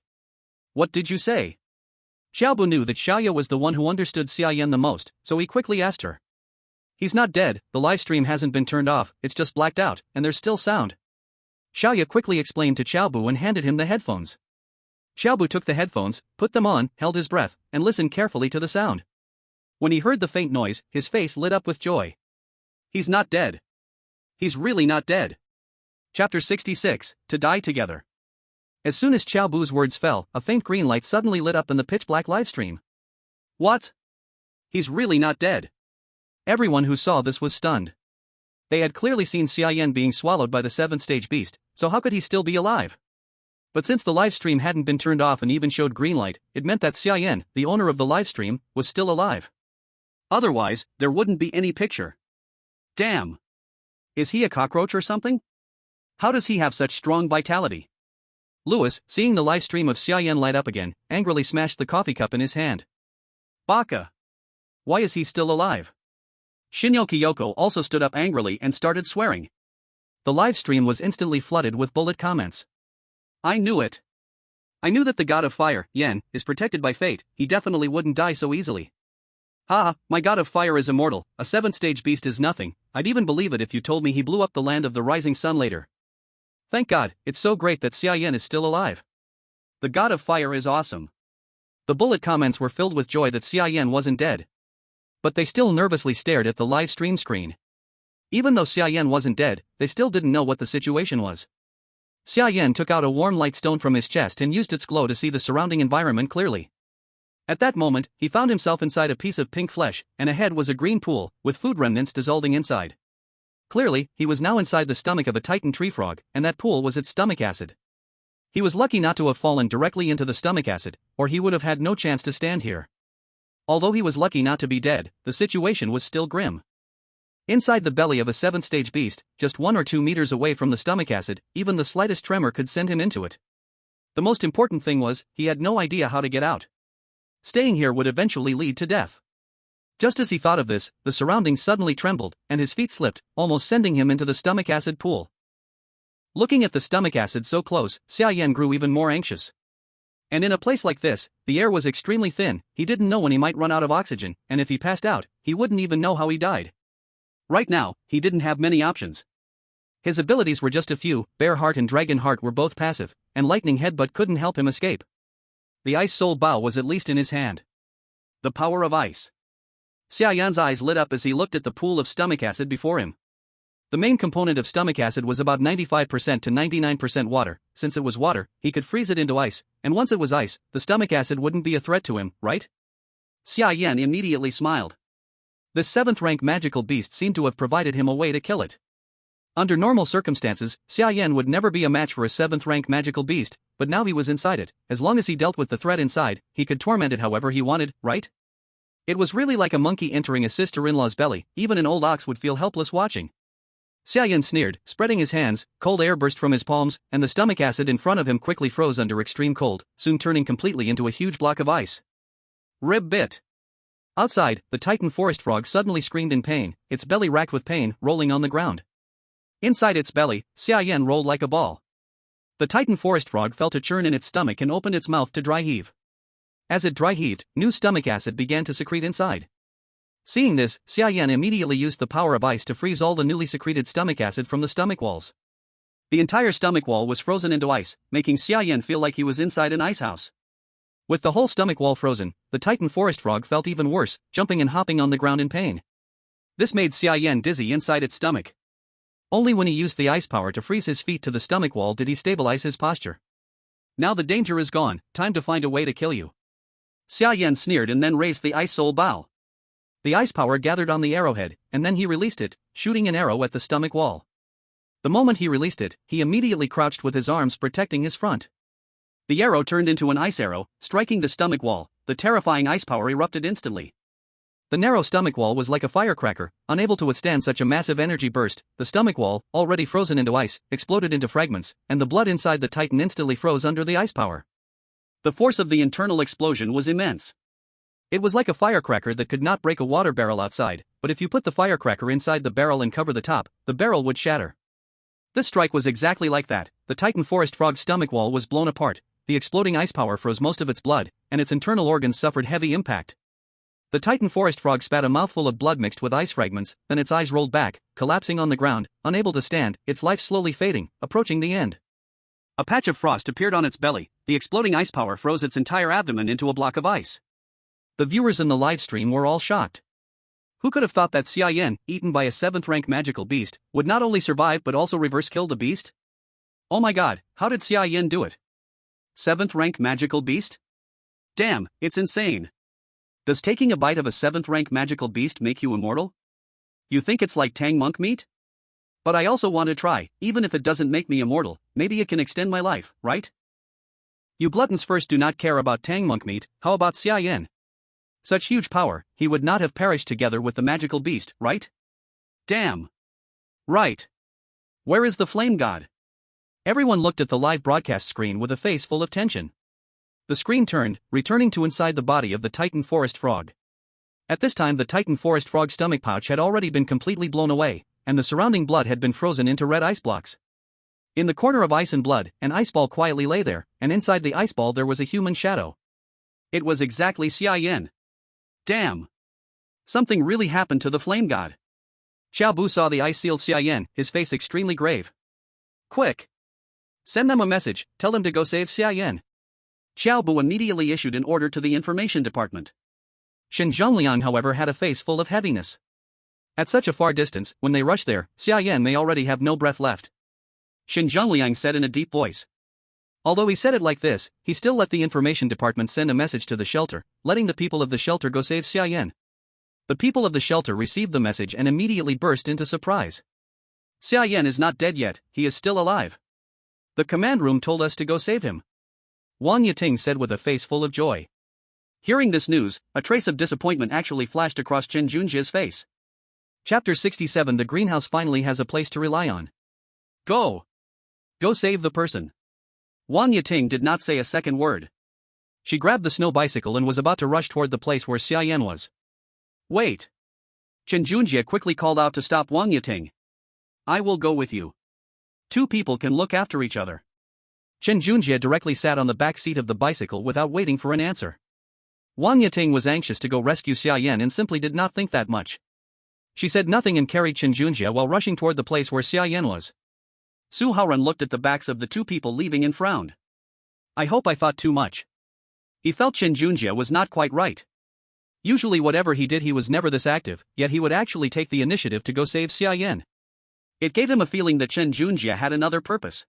"What did you say?" Xiaobu knew that Xiaoya was the one who understood Xia Yan the most, so he quickly asked her. "He's not dead, the live stream hasn't been turned off, it's just blacked out, and there's still sound." Xiaoya quickly explained to Xiaobu and handed him the headphones. Xiaobu took the headphones, put them on, held his breath, and listened carefully to the sound. When he heard the faint noise, his face lit up with joy. He's not dead. He's really not dead. Chapter 66, To Die Together. As soon as Xiaobu's words fell, a faint green light suddenly lit up in the pitch-black livestream. What? He's really not dead. Everyone who saw this was stunned. They had clearly seen Xia Yan being swallowed by the seventh-stage beast, so how could he still be alive? But since the livestream hadn't been turned off and even showed green light, it meant that Xia Yan, the owner of the livestream, was still alive. Otherwise, there wouldn't be any picture. Damn. Is he a cockroach or something? How does he have such strong vitality? Louis, seeing the live stream of Xia Yan light up again, angrily smashed the coffee cup in his hand. Baka! Why is he still alive? Shinyo Kyoko also stood up angrily and started swearing. The live stream was instantly flooded with bullet comments. I knew it. I knew that the god of fire, Yan, is protected by fate, he definitely wouldn't die so easily. Ha, my god of fire is immortal, a 7th stage beast is nothing, I'd even believe it if you told me he blew up the land of the rising sun later. Thank God, it's so great that Xia Yan is still alive. The god of fire is awesome. The bullet comments were filled with joy that Xia Yan wasn't dead. But they still nervously stared at the live stream screen. Even though Xia Yan wasn't dead, they still didn't know what the situation was. Xia Yan took out a warm light stone from his chest and used its glow to see the surrounding environment clearly. At that moment, he found himself inside a piece of pink flesh, and ahead was a green pool, with food remnants dissolving inside. Clearly, he was now inside the stomach of a titan tree frog, and that pool was its stomach acid. He was lucky not to have fallen directly into the stomach acid, or he would have had no chance to stand here. Although he was lucky not to be dead, the situation was still grim. Inside the belly of a 7th stage beast, just 1 or 2 meters away from the stomach acid, even the slightest tremor could send him into it. The most important thing was, he had no idea how to get out. Staying here would eventually lead to death. Just as he thought of this, the surroundings suddenly trembled, and his feet slipped, almost sending him into the stomach acid pool. Looking at the stomach acid so close, Xia Yan grew even more anxious. And in a place like this, the air was extremely thin, he didn't know when he might run out of oxygen, and if he passed out, he wouldn't even know how he died. Right now, he didn't have many options. His abilities were just a few, Bear Heart and Dragon Heart were both passive, and Lightning Headbutt couldn't help him escape. The Ice Soul Bow was at least in his hand. The power of ice. Xia Yan's eyes lit up as he looked at the pool of stomach acid before him. The main component of stomach acid was about 95% to 99% water. Since it was water, he could freeze it into ice, and once it was ice, the stomach acid wouldn't be a threat to him, right? Xia Yan immediately smiled. This 7th rank magical beast seemed to have provided him a way to kill it. Under normal circumstances, Xia Yan would never be a match for a 7th rank magical beast, but now he was inside it. As long as he dealt with the threat inside, he could torment it however he wanted, right? It was really like a monkey entering a sister-in-law's belly, even an old ox would feel helpless watching. Xia Yan sneered, spreading his hands, cold air burst from his palms, and the stomach acid in front of him quickly froze under extreme cold, soon turning completely into a huge block of ice. Rib bit. Outside, the Titan forest frog suddenly screamed in pain, its belly racked with pain, rolling on the ground. Inside its belly, Xia Yan rolled like a ball. The Titan forest frog felt a churn in its stomach and opened its mouth to dry heave. As it dry heaved, new stomach acid began to secrete inside. Seeing this, Xia Yan immediately used the power of ice to freeze all the newly secreted stomach acid from the stomach walls. The entire stomach wall was frozen into ice, making Xia Yan feel like he was inside an ice house. With the whole stomach wall frozen, the Titan forest frog felt even worse, jumping and hopping on the ground in pain. This made Xia Yan dizzy inside its stomach. Only when he used the ice power to freeze his feet to the stomach wall did he stabilize his posture. Now the danger is gone, time to find a way to kill you. Xia Yan sneered and then raised the Ice Soul Bow. The ice power gathered on the arrowhead, and then he released it, shooting an arrow at the stomach wall. The moment he released it, he immediately crouched with his arms protecting his front. The arrow turned into an ice arrow, striking the stomach wall. The terrifying ice power erupted instantly. The narrow stomach wall was like a firecracker, unable to withstand such a massive energy burst. The stomach wall, already frozen into ice, exploded into fragments, and the blood inside the Titan instantly froze under the ice power. The force of the internal explosion was immense. It was like a firecracker that could not break a water barrel outside, but if you put the firecracker inside the barrel and cover the top, the barrel would shatter. This strike was exactly like that. The Titan forest frog's stomach wall was blown apart. The exploding ice power froze most of its blood, and its internal organs suffered heavy impact. The Titan forest frog spat a mouthful of blood mixed with ice fragments, then its eyes rolled back, collapsing on the ground, unable to stand, its life slowly fading, approaching the end. A patch of frost appeared on its belly. The exploding ice power froze its entire abdomen into a block of ice. The viewers in the live stream were all shocked. Who could have thought that Xia Yan, eaten by a 7th rank magical beast, would not only survive but also reverse kill the beast? Oh my god, how did Xia Yan do it? 7th rank magical beast? Damn, it's insane. Does taking a bite of a 7th rank magical beast make you immortal? You think it's like Tang monk meat? But I also want to try, even if it doesn't make me immortal, maybe it can extend my life, right? You gluttons first do not care about Tang monk meat, how about Xia Yan? Such huge power, he would not have perished together with the magical beast, right? Damn. Right. Where is the flame god? Everyone looked at the live broadcast screen with a face full of tension. The screen turned, returning to inside the body of the Titan forest frog. At this time the Titan forest frog's stomach pouch had already been completely blown away, and the surrounding blood had been frozen into red ice blocks. In the corner of ice and blood, an ice ball quietly lay there, and inside the ice ball there was a human shadow. It was exactly Xia Yan. Damn. Something really happened to the flame god. Xiao Bu saw the ice-sealed Xia Yan, his face extremely grave. Quick! Send them a message, tell them to go save Xia Yan. Xiao Bu immediately issued an order to the information department. Shen Zhongliang, however, had a face full of heaviness. At such a far distance, when they rush there, Xia Yan may already have no breath left. Shen Zhongliang said in a deep voice. Although he said it like this, he still let the information department send a message to the shelter, letting the people of the shelter go save Xia Yan. The people of the shelter received the message and immediately burst into surprise. Xia Yan is not dead yet, he is still alive. The command room told us to go save him. Wang Yiting said with a face full of joy. Hearing this news, a trace of disappointment actually flashed across Chen Junjia's face. Chapter 67. The greenhouse finally has a place to rely on. Go! Go save the person. Wang Yiting did not say a second word. She grabbed the snow bicycle and was about to rush toward the place where Xia Yan was. Wait! Chen Junjia quickly called out to stop Wang Yiting. I will go with you. Two people can look after each other. Chen Junjia directly sat on the back seat of the bicycle without waiting for an answer. Wang Yiting was anxious to go rescue Xia Yan and simply did not think that much. She said nothing and carried Chen Junjia while rushing toward the place where Xia Yan was. Su Haoran looked at the backs of the two people leaving and frowned. I hope I thought too much. He felt Chen Junjia was not quite right. Usually whatever he did he was never this active, yet he would actually take the initiative to go save Xia Yan. It gave him a feeling that Chen Junjia had another purpose.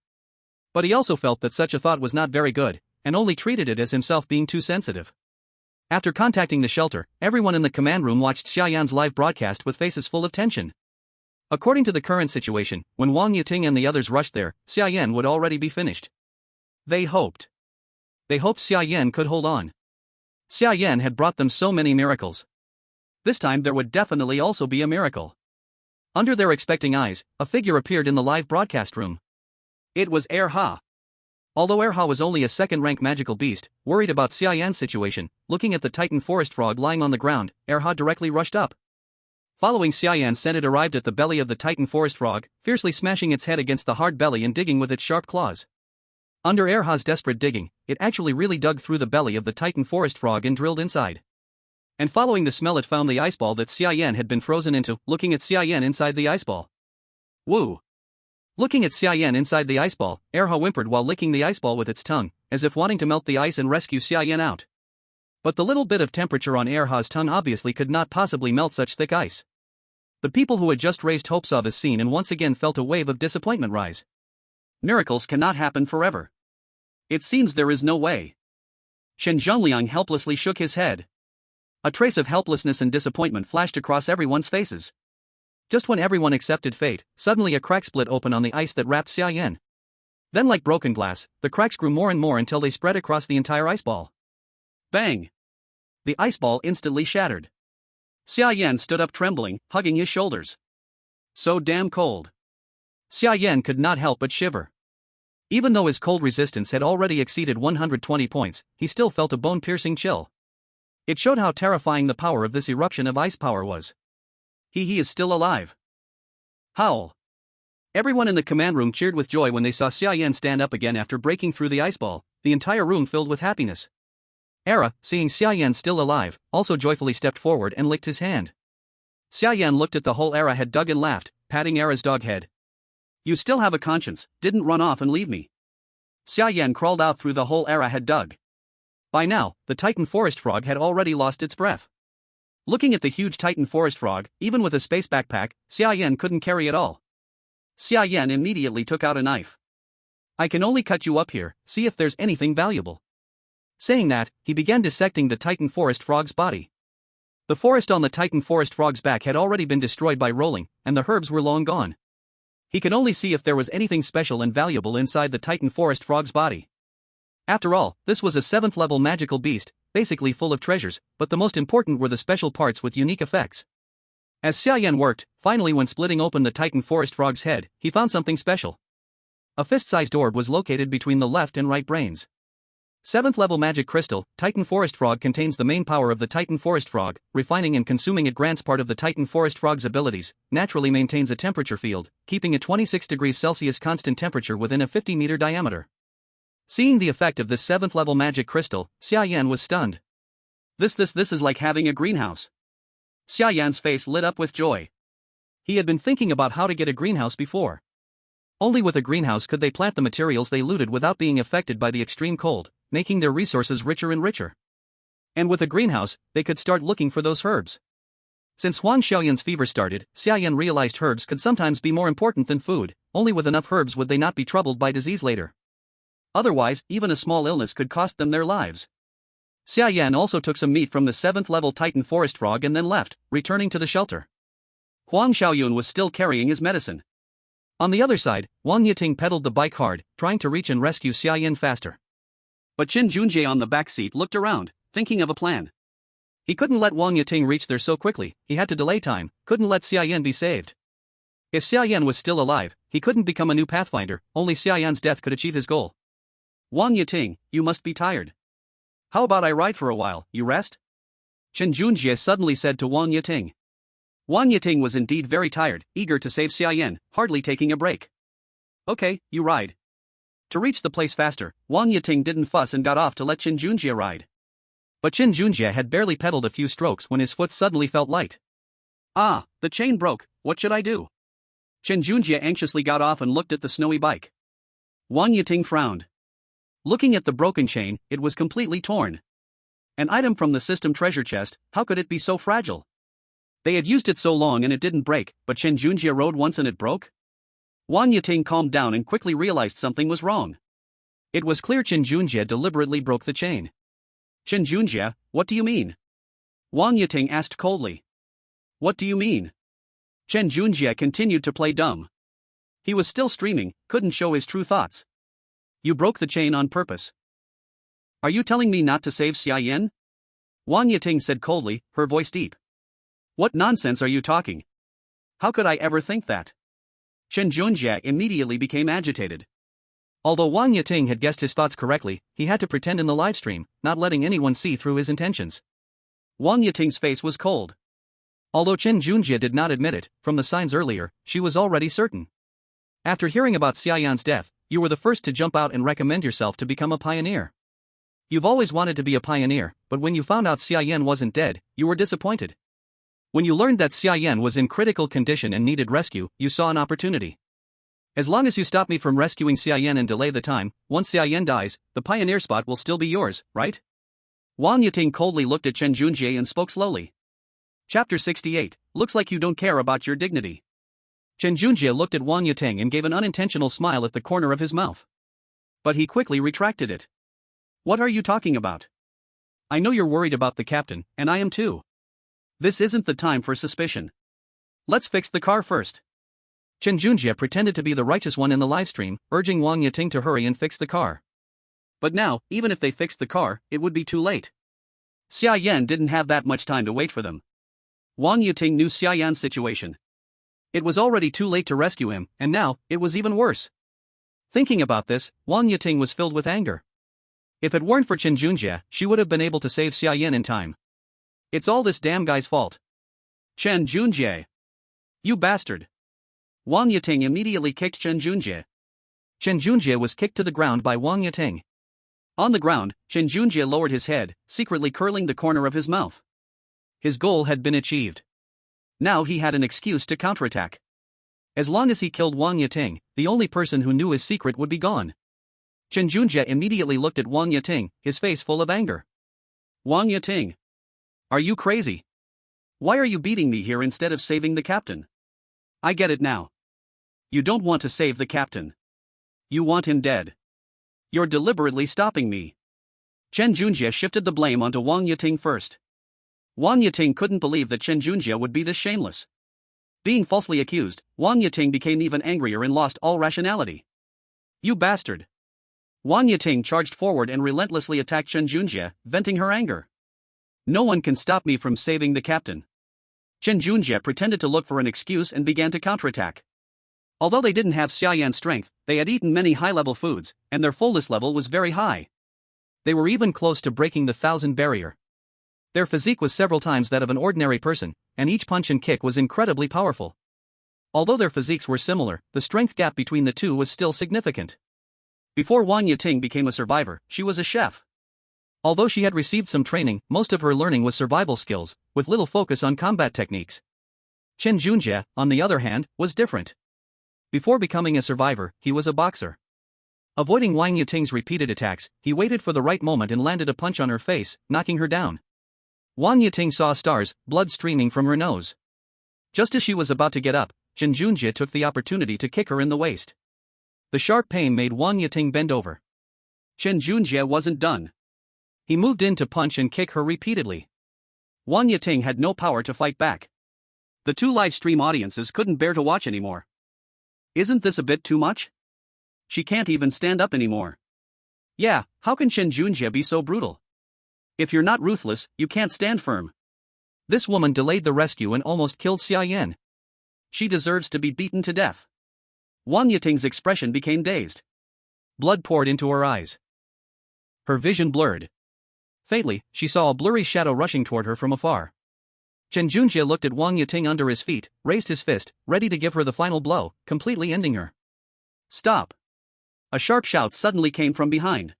But he also felt that such a thought was not very good, and only treated it as himself being too sensitive. After contacting the shelter, everyone in the command room watched Xia Yan's live broadcast with faces full of tension. According to the current situation, when Wang Yiting and the others rushed there, Xia Yan would already be finished. They hoped. Xia Yan could hold on. Xia Yan had brought them so many miracles. This time there would definitely also be a miracle. Under their expecting eyes, a figure appeared in the live broadcast room. It was Ha. Although Ha was only a second-rank magical beast, worried about Xia Yan's situation, looking at the Titan forest frog lying on the ground, Ha directly rushed up. Following Xia Yan it arrived at the belly of the Titan forest frog, fiercely smashing its head against the hard belly and digging with its sharp claws. Under Ha's desperate digging, it actually really dug through the belly of the Titan forest frog and drilled inside. And following the smell it found the ice ball that Xia Yan had been frozen into, looking at Xia Yan inside the ice ball. Woo! Looking at Xia Yan inside the ice ball, Ha whimpered while licking the ice ball with its tongue, as if wanting to melt the ice and rescue Xia Yan out. But the little bit of temperature on Ha's tongue obviously could not possibly melt such thick ice. The people who had just raised hope saw this scene and once again felt a wave of disappointment rise. Miracles cannot happen forever. It seems there is no way. Shen Zhongliang helplessly shook his head. A trace of helplessness and disappointment flashed across everyone's faces. Just when everyone accepted fate, suddenly a crack split open on the ice that wrapped Xia Yan. Then like broken glass, the cracks grew more and more until they spread across the entire ice ball. Bang! The ice ball instantly shattered. Xia Yan stood up trembling, hugging his shoulders. So damn cold. Xia Yan could not help but shiver. Even though his cold resistance had already exceeded 120 points, he still felt a bone-piercing chill. It showed how terrifying the power of this eruption of ice power was. He is still alive. Howl. Everyone in the command room cheered with joy when they saw Xia Yan stand up again after breaking through the ice ball, the entire room filled with happiness. Seeing Xia Yan still alive, also joyfully stepped forward and licked his hand. Xia Yan looked at the hole had dug and laughed, patting Era's dog head. You still have a conscience, didn't run off and leave me. Xia Yan crawled out through the hole had dug. By now, the Titan forest frog had already lost its breath. Looking at the huge Titan forest frog, even with a space backpack, Xia Yan couldn't carry it all. Xia Yan immediately took out a knife. I can only cut you up here, see if there's anything valuable. Saying that, he began dissecting the Titan forest frog's body. The forest on the Titan forest frog's back had already been destroyed by rolling, and the herbs were long gone. He could only see if there was anything special and valuable inside the Titan forest frog's body. After all, this was a 7th level magical beast, basically full of treasures, but the most important were the special parts with unique effects. As Xia Yan worked, finally when splitting open the Titan forest frog's head, he found something special. A fist-sized orb was located between the left and right brains. 7th level magic crystal, Titan forest frog contains the main power of the Titan forest frog, refining and consuming it grants part of the Titan forest frog's abilities, naturally maintains a temperature field, keeping a 26 degrees Celsius constant temperature within a 50-meter diameter. Seeing the effect of this 7th level magic crystal, Xia Yan was stunned. This is like having a greenhouse. Xia Yan's face lit up with joy. He had been thinking about how to get a greenhouse before. Only with a greenhouse could they plant the materials they looted without being affected by the extreme cold, making their resources richer and richer. And with a greenhouse, they could start looking for those herbs. Since Huang Xiaoyan's fever started, Xia Yan realized herbs could sometimes be more important than food. Only with enough herbs would they not be troubled by disease later. Otherwise, even a small illness could cost them their lives. Xia Yan also took some meat from the 7th level Titan forest frog and then left, returning to the shelter. Huang Xiaoyun was still carrying his medicine. On the other side, Wang Yiting pedaled the bike hard, trying to reach and rescue Xia Yan faster. But Chen Junjie on the back seat looked around, thinking of a plan. He couldn't let Wang Yiting reach there so quickly, he had to delay time, couldn't let Xia Yan be saved. If Xia Yan was still alive, he couldn't become a new Pathfinder, only Xia Yan's death could achieve his goal. Wang Yiting, you must be tired. How about I ride for a while, you rest? Chen Junjie suddenly said to Wang Yiting. Wang Yiting was indeed very tired, eager to save Xia Yan, hardly taking a break. Okay, you ride. To reach the place faster, Wang Yiting didn't fuss and got off to let Chen Junjie ride. But Chen Junjie had barely pedaled a few strokes when his foot suddenly felt light. Ah, the chain broke, what should I do? Chen Junjie anxiously got off and looked at the snowy bike. Wang Yiting frowned. Looking at the broken chain, it was completely torn. An item from the system treasure chest, how could it be so fragile? They had used it so long and it didn't break, but Chen Junjie rode once and it broke? Wang Yiting calmed down and quickly realized something was wrong. It was clear Chen Junjie deliberately broke the chain. Chen Junjie, what do you mean? Wang Yiting asked coldly. What do you mean? Chen Junjie continued to play dumb. He was still streaming, couldn't show his true thoughts. You broke the chain on purpose. Are you telling me not to save Xia Yan? Wang Yiting said coldly, her voice deep. What nonsense are you talking? How could I ever think that? Chen Junjie immediately became agitated. Although Wang Yiting had guessed his thoughts correctly, he had to pretend in the livestream, not letting anyone see through his intentions. Wang Yiting's face was cold. Although Chen Junjie did not admit it, from the signs earlier, she was already certain. After hearing about Xia Yan's death, you were the first to jump out and recommend yourself to become a pioneer. You've always wanted to be a pioneer, but when you found out Xia Yan wasn't dead, you were disappointed. When you learned that Xia Yan was in critical condition and needed rescue, you saw an opportunity. As long as you stop me from rescuing Xia Yan and delay the time, once Xia Yan dies, the pioneer spot will still be yours, right? Wang Yiting coldly looked at Chen Junjie and spoke slowly. Chapter 68, looks like you don't care about your dignity. Chen Junjie looked at Wang Yiting and gave an unintentional smile at the corner of his mouth. But he quickly retracted it. What are you talking about? I know you're worried about the captain, and I am too. This isn't the time for suspicion. Let's fix the car first. Chen Junjie pretended to be the righteous one in the livestream, urging Wang Yiting to hurry and fix the car. But now, even if they fixed the car, it would be too late. Xia Yan didn't have that much time to wait for them. Wang Yiting knew Xia Yan's situation. It was already too late to rescue him, and now, it was even worse. Thinking about this, Wang Yiting was filled with anger. If it weren't for Chen Junjie, she would have been able to save Xia Yan in time. It's all this damn guy's fault. Chen Junjie. You bastard. Wang Yiting immediately kicked Chen Junjie. Chen Junjie was kicked to the ground by Wang Yiting. On the ground, Chen Junjie lowered his head, secretly curling the corner of his mouth. His goal had been achieved. Now he had an excuse to counterattack. As long as he killed Wang Yiting, the only person who knew his secret would be gone. Chen Junjie immediately looked at Wang Yiting, his face full of anger. Wang Yiting. Are you crazy? Why are you beating me here instead of saving the captain? I get it now. You don't want to save the captain. You want him dead. You're deliberately stopping me. Chen Junjie shifted the blame onto Wang Yiting first. Wang Yiting couldn't believe that Chen Junjie would be this shameless. Being falsely accused, Wang Yiting became even angrier and lost all rationality. You bastard. Wang Yiting charged forward and relentlessly attacked Chen Junjie, venting her anger. No one can stop me from saving the captain. Chen Junjie pretended to look for an excuse and began to counterattack. Although they didn't have Xia Yan's strength, they had eaten many high-level foods, and their fullness level was very high. They were even close to breaking the 1,000 barrier. Their physique was several times that of an ordinary person, and each punch and kick was incredibly powerful. Although their physiques were similar, the strength gap between the two was still significant. Before Wang Yiting became a survivor, she was a chef. Although she had received some training, most of her learning was survival skills, with little focus on combat techniques. Chen Junjie, on the other hand, was different. Before becoming a survivor, he was a boxer. Avoiding Wang Yiting's repeated attacks, he waited for the right moment and landed a punch on her face, knocking her down. Wang Yiting saw stars, blood streaming from her nose. Just as she was about to get up, Chen Junjie took the opportunity to kick her in the waist. The sharp pain made Wang Yiting bend over. Chen Junjie wasn't done. He moved in to punch and kick her repeatedly. Wang Yiting had no power to fight back. The two live stream audiences couldn't bear to watch anymore. Isn't this a bit too much? She can't even stand up anymore. Yeah, how can Chen Junjie be so brutal? If you're not ruthless, you can't stand firm. This woman delayed the rescue and almost killed Xia Yan. She deserves to be beaten to death. Wang Yiting's expression became dazed. Blood poured into her eyes. Her vision blurred. Faintly, she saw a blurry shadow rushing toward her from afar. Chen Junjie looked at Wang Yiting under his feet, raised his fist, ready to give her the final blow, completely ending her. Stop! A sharp shout suddenly came from behind.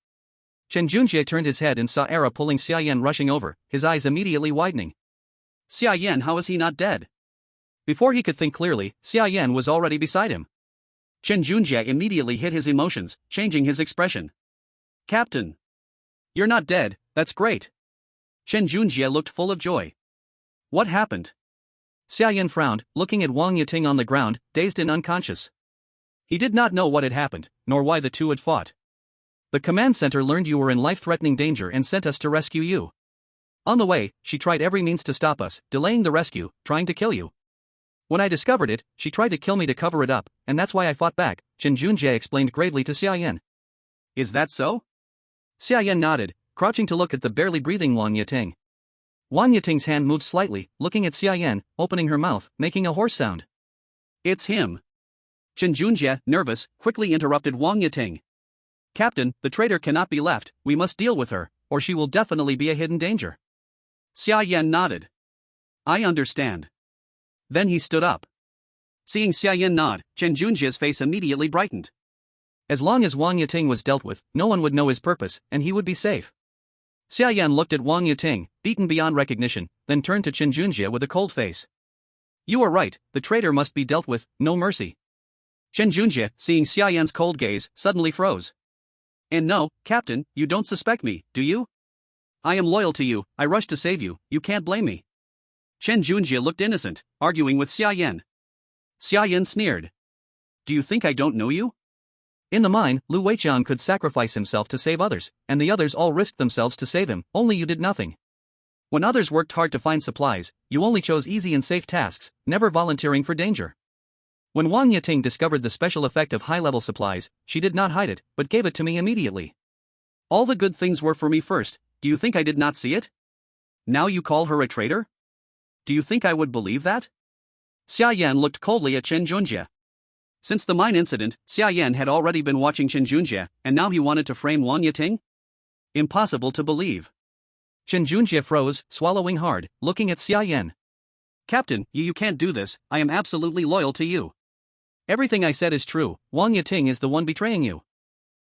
Chen Junjie turned his head and saw Era pulling Xia Yan rushing over, his eyes immediately widening. Xia Yan, how is he not dead? Before he could think clearly, Xia Yan was already beside him. Chen Junjie immediately hid his emotions, changing his expression. Captain! You're not dead, that's great. Chen Junjie looked full of joy. What happened? Xia Yan frowned, looking at Wang Yiting on the ground, dazed and unconscious. He did not know what had happened, nor why the two had fought. The command center learned you were in life-threatening danger and sent us to rescue you. On the way, she tried every means to stop us, delaying the rescue, trying to kill you. When I discovered it, she tried to kill me to cover it up, and that's why I fought back, Chen Junjie explained gravely to Xia Yan. Is that so? Xia Yan nodded, crouching to look at the barely breathing Wang Yiting. Wang Yiting's hand moved slightly, looking at Xia Yan, opening her mouth, making a hoarse sound. It's him. Chen Junjie, nervous, quickly interrupted Wang Yiting. Captain, the traitor cannot be left, we must deal with her, or she will definitely be a hidden danger. Xia Yan nodded. I understand. Then he stood up. Seeing Xia Yan nod, Chen Junjie's face immediately brightened. As long as Wang Yiting was dealt with, no one would know his purpose, and he would be safe. Xia Yan looked at Wang Yiting, beaten beyond recognition, then turned to Chen Junjie with a cold face. You are right, the traitor must be dealt with, no mercy. Chen Junjie, seeing Xia Yan's cold gaze, suddenly froze. And no, Captain, you don't suspect me, do you? I am loyal to you, I rushed to save you, you can't blame me. Chen Junjie looked innocent, arguing with Xia Yan. Xia Yan sneered. Do you think I don't know you? In the mine, Lu Weiqian could sacrifice himself to save others, and the others all risked themselves to save him, only you did nothing. When others worked hard to find supplies, you only chose easy and safe tasks, never volunteering for danger. When Wang Yiting discovered the special effect of high-level supplies, she did not hide it, but gave it to me immediately. All the good things were for me first, do you think I did not see it? Now you call her a traitor? Do you think I would believe that? Xia Yan looked coldly at Chen Junjie. Since the mine incident, Xia Yan had already been watching Chen Junjie, and now he wanted to frame Wang Yiting? Impossible to believe. Chen Junjie froze, swallowing hard, looking at Xia Yan. Captain, you can't do this, I am absolutely loyal to you. Everything I said is true, Wang Yiting is the one betraying you.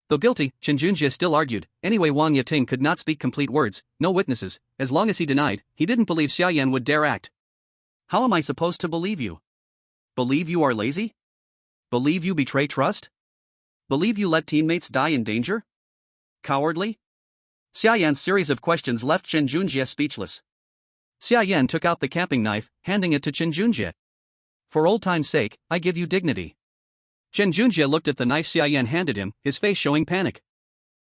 Though guilty, Chen Junjie still argued, anyway Wang Yiting could not speak complete words, no witnesses, as long as he denied, he didn't believe Xia Yan would dare act. How am I supposed to believe you? Believe you are lazy? Believe you betray trust? Believe you let teammates die in danger? Cowardly? Xia Yan's series of questions left Chen Junjie speechless. Xia Yan took out the camping knife, handing it to Chen Junjie. For old time's sake, I give you dignity. Chen Junjie looked at the knife Xia Yan handed him, his face showing panic.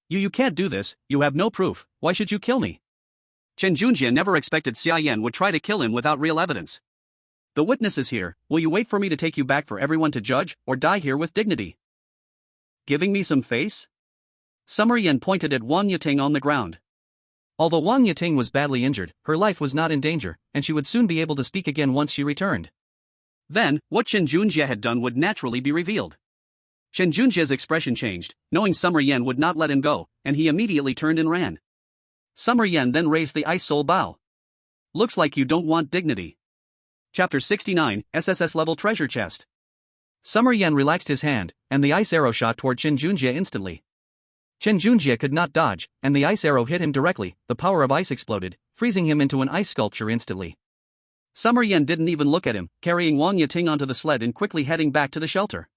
You can't do this, you have no proof, why should you kill me? Chen Junjie never expected Xia Yan would try to kill him without real evidence. The witness is here, will you wait for me to take you back for everyone to judge, or die here with dignity? Giving me some face? Summer Yan pointed at Wang Yiting on the ground. Although Wang Yiting was badly injured, her life was not in danger, and she would soon be able to speak again once she returned. Then, what Chen Junjie had done would naturally be revealed. Chen Junjie's expression changed, knowing Summer Yan would not let him go, and he immediately turned and ran. Summer Yan then raised the ice soul bow. Looks like you don't want dignity. Chapter 69, SSS level treasure chest. Summer Yan relaxed his hand, and the ice arrow shot toward Chen Junjie instantly. Chen Junjie could not dodge, and the ice arrow hit him directly. The power of ice exploded, freezing him into an ice sculpture instantly. Summer Yen didn't even look at him, carrying Wang Yiting onto the sled and quickly heading back to the shelter.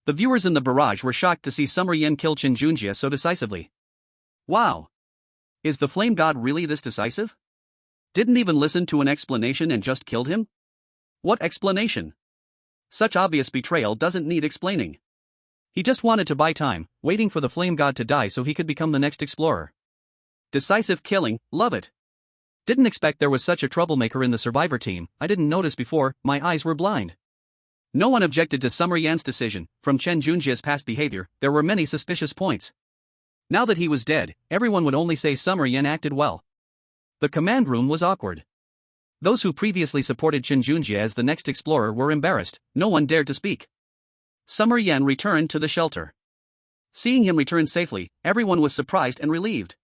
The viewers in the barrage were shocked to see Summer Yen kill Chen Junjie so decisively. Wow! Is the flame god really this decisive? Didn't even listen to an explanation and just killed him? What explanation? Such obvious betrayal doesn't need explaining. He just wanted to buy time, waiting for the flame god to die so he could become the next explorer. Decisive killing, love it. Didn't expect there was such a troublemaker in the survivor team. I didn't notice before, my eyes were blind. No one objected to Summer Yan's decision. From Chen Junjie's past behavior, there were many suspicious points. Now that he was dead, everyone would only say Summer Yan acted well. The command room was awkward. Those who previously supported Chen Junjie as the next explorer were embarrassed. No one dared to speak. Summer Yan returned to the shelter. Seeing him return safely, everyone was surprised and relieved.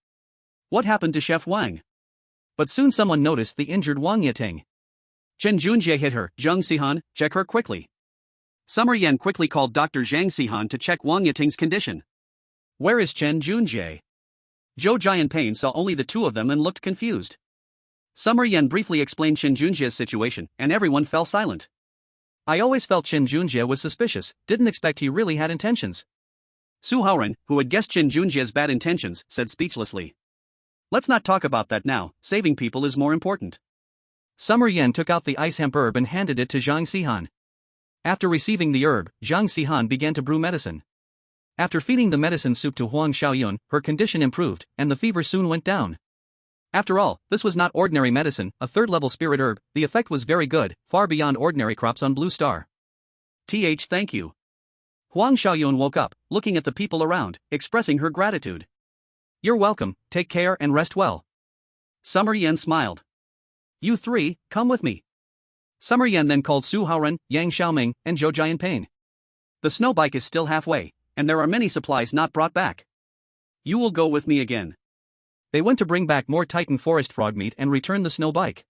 What happened to Chef Wang? But soon someone noticed the injured Wang Yiting. Chen Junjie hit her. Zhang Sihan, check her quickly. Summer Yan quickly called Dr. Zhang Sihan to check Wang Yiting's condition. Where is Chen Junjie? Zhou Jianpain saw only the two of them and looked confused. Summer Yan briefly explained Chen Junjie's situation, and everyone fell silent. I always felt Chen Junjie was suspicious, didn't expect he really had intentions. Su Haoren, who had guessed Chen Junjie's bad intentions, said speechlessly. Let's not talk about that now, saving people is more important. Summer Yen took out the ice hemp herb and handed it to Zhang Sihan. After receiving the herb, Zhang Sihan began to brew medicine. After feeding the medicine soup to Huang Xiaoyun, her condition improved, and the fever soon went down. After all, this was not ordinary medicine, a third-level spirit herb. The effect was very good, far beyond ordinary crops on Blue Star. Thank you. Huang Xiaoyun woke up, looking at the people around, expressing her gratitude. You're welcome, take care and rest well. Summer Yen smiled. You three, come with me. Summer Yen then called Su Haoren, Yang Xiaoming, and Zhou Jianpain. The snow bike is still halfway, and there are many supplies not brought back. You will go with me again. They went to bring back more Titan forest frog meat and return the snow bike.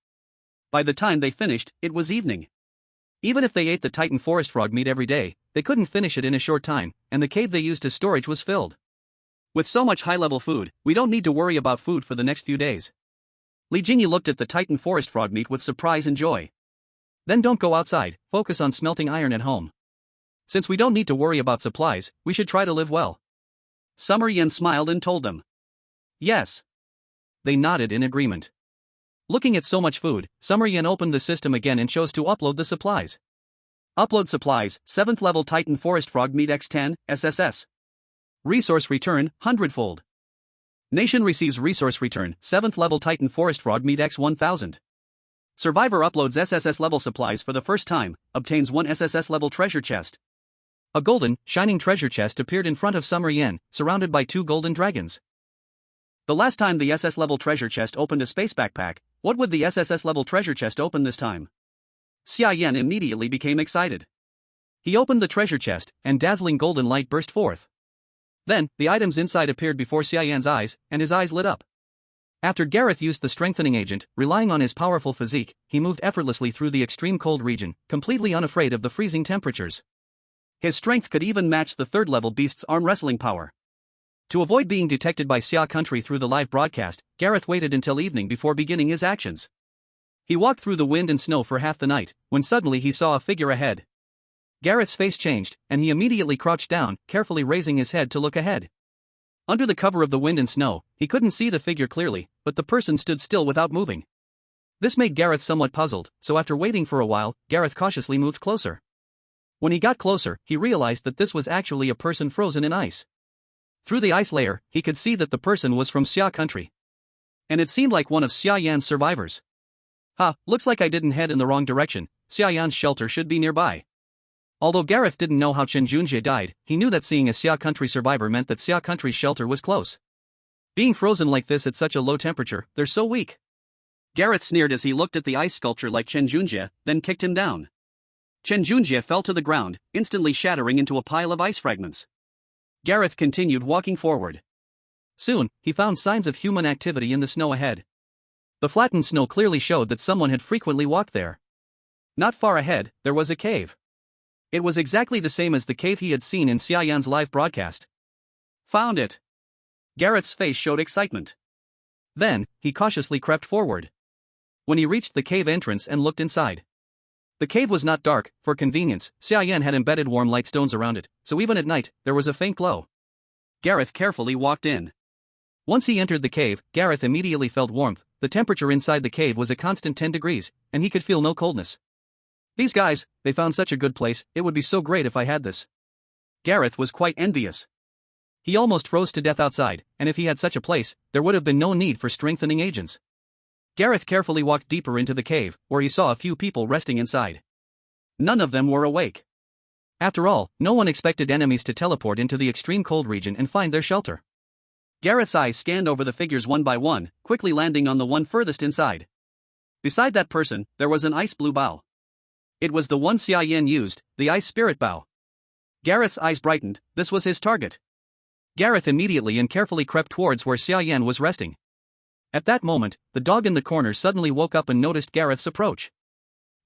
By the time they finished, it was evening. Even if they ate the Titan forest frog meat every day, they couldn't finish it in a short time, and the cave they used as storage was filled. With so much high-level food, we don't need to worry about food for the next few days. Li Jingyi looked at the Titan forest frog meat with surprise and joy. Then don't go outside, focus on smelting iron at home. Since we don't need to worry about supplies, we should try to live well. Summer Yen smiled and told them. Yes. They nodded in agreement. Looking at so much food, Summer Yen opened the system again and chose to upload the supplies. Upload supplies, 7th level Titan forest frog meat x10, SSS. Resource return, 100-fold. Nation receives resource return, 7th level Titan forest frog meat x1000. Survivor uploads SSS level supplies for the first time, obtains 1 SSS level treasure chest. A golden, shining treasure chest appeared in front of Summer Yen, surrounded by 2 golden dragons. The last time the SS level treasure chest opened a space backpack, what would the SSS level treasure chest open this time? Xia Yan immediately became excited. He opened the treasure chest, and dazzling golden light burst forth. Then, the items inside appeared before Xia Yan's eyes, and his eyes lit up. After Gareth used the strengthening agent, relying on his powerful physique, he moved effortlessly through the extreme cold region, completely unafraid of the freezing temperatures. His strength could even match the third-level beast's arm wrestling power. To avoid being detected by Xia Country through the live broadcast, Gareth waited until evening before beginning his actions. He walked through the wind and snow for half the night, when suddenly he saw a figure ahead. Gareth's face changed, and he immediately crouched down, carefully raising his head to look ahead. Under the cover of the wind and snow, he couldn't see the figure clearly, but the person stood still without moving. This made Gareth somewhat puzzled, so after waiting for a while, Gareth cautiously moved closer. When he got closer, he realized that this was actually a person frozen in ice. Through the ice layer, he could see that the person was from Xia Country. And it seemed like one of Xia Yan's survivors. Looks like I didn't head in the wrong direction. Xia Yan's shelter should be nearby. Although Gareth didn't know how Chen Junjie died, he knew that seeing a Xia Country survivor meant that Xia Country's shelter was close. Being frozen like this at such a low temperature, they're so weak. Gareth sneered as he looked at the ice sculpture like Chen Junjie, then kicked him down. Chen Junjie fell to the ground, instantly shattering into a pile of ice fragments. Gareth continued walking forward. Soon, he found signs of human activity in the snow ahead. The flattened snow clearly showed that someone had frequently walked there. Not far ahead, there was a cave. It was exactly the same as the cave he had seen in Xia Yan's live broadcast. Found it. Gareth's face showed excitement. Then, he cautiously crept forward. When he reached the cave entrance and looked inside, the cave was not dark. For convenience, Xia Yan had embedded warm light stones around it, so even at night, there was a faint glow. Gareth carefully walked in. Once he entered the cave, Gareth immediately felt warmth. The temperature inside the cave was a constant 10 degrees, and he could feel no coldness. These guys, they found such a good place. It would be so great if I had this. Gareth was quite envious. He almost froze to death outside, and if he had such a place, there would have been no need for strengthening agents. Gareth carefully walked deeper into the cave, where he saw a few people resting inside. None of them were awake. After all, no one expected enemies to teleport into the extreme cold region and find their shelter. Gareth's eyes scanned over the figures one by one, quickly landing on the one furthest inside. Beside that person, there was an ice blue bow. It was the one Xia Yan used, the ice spirit bow. Gareth's eyes brightened. This was his target. Gareth immediately and carefully crept towards where Xia Yan was resting. At that moment, the dog in the corner suddenly woke up and noticed Gareth's approach.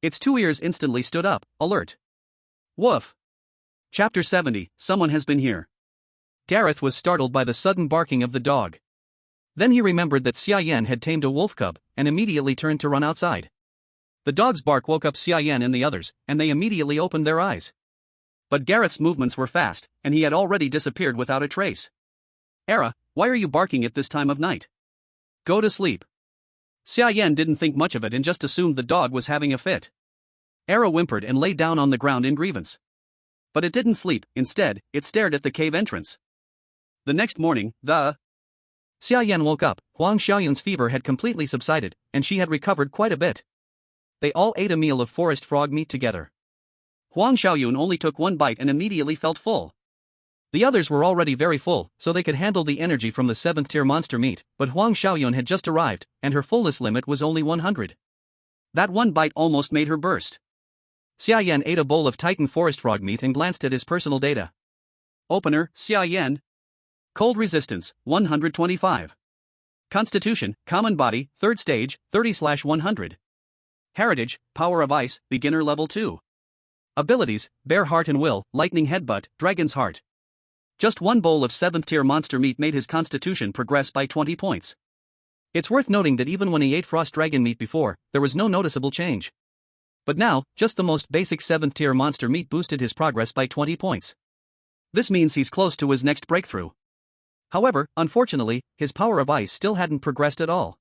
Its two ears instantly stood up, alert. Woof. Chapter 70, Someone has been here. Gareth was startled by the sudden barking of the dog. Then he remembered that Xia Yan had tamed a wolf cub, and immediately turned to run outside. The dog's bark woke up Xia Yan and the others, and they immediately opened their eyes. But Gareth's movements were fast, and he had already disappeared without a trace. Era, why are you barking at this time of night? Go to sleep. Xia Yan didn't think much of it and just assumed the dog was having a fit. Era whimpered and lay down on the ground in grievance. But it didn't sleep. Instead, it stared at the cave entrance. The next morning, Xia Yan woke up. Huang Xiaoyun's fever had completely subsided, and she had recovered quite a bit. They all ate a meal of forest frog meat together. Huang Xiaoyun only took one bite and immediately felt full. The others were already very full, so they could handle the energy from the 7th tier monster meat, but Huang Xiaoyun had just arrived, and her fullness limit was only 100. That one bite almost made her burst. Xia Yan ate a bowl of Titan forest frog meat and glanced at his personal data. Opener, Xia Yan. Cold resistance, 125. Constitution, common body, 3rd stage, 30/100. Heritage, power of ice, beginner level 2. Abilities, bear heart and will, lightning headbutt, dragon's heart. Just one bowl of 7th tier monster meat made his constitution progress by 20 points. It's worth noting that even when he ate frost dragon meat before, there was no noticeable change. But now, just the most basic 7th tier monster meat boosted his progress by 20 points. This means he's close to his next breakthrough. However, unfortunately, his power of ice still hadn't progressed at all.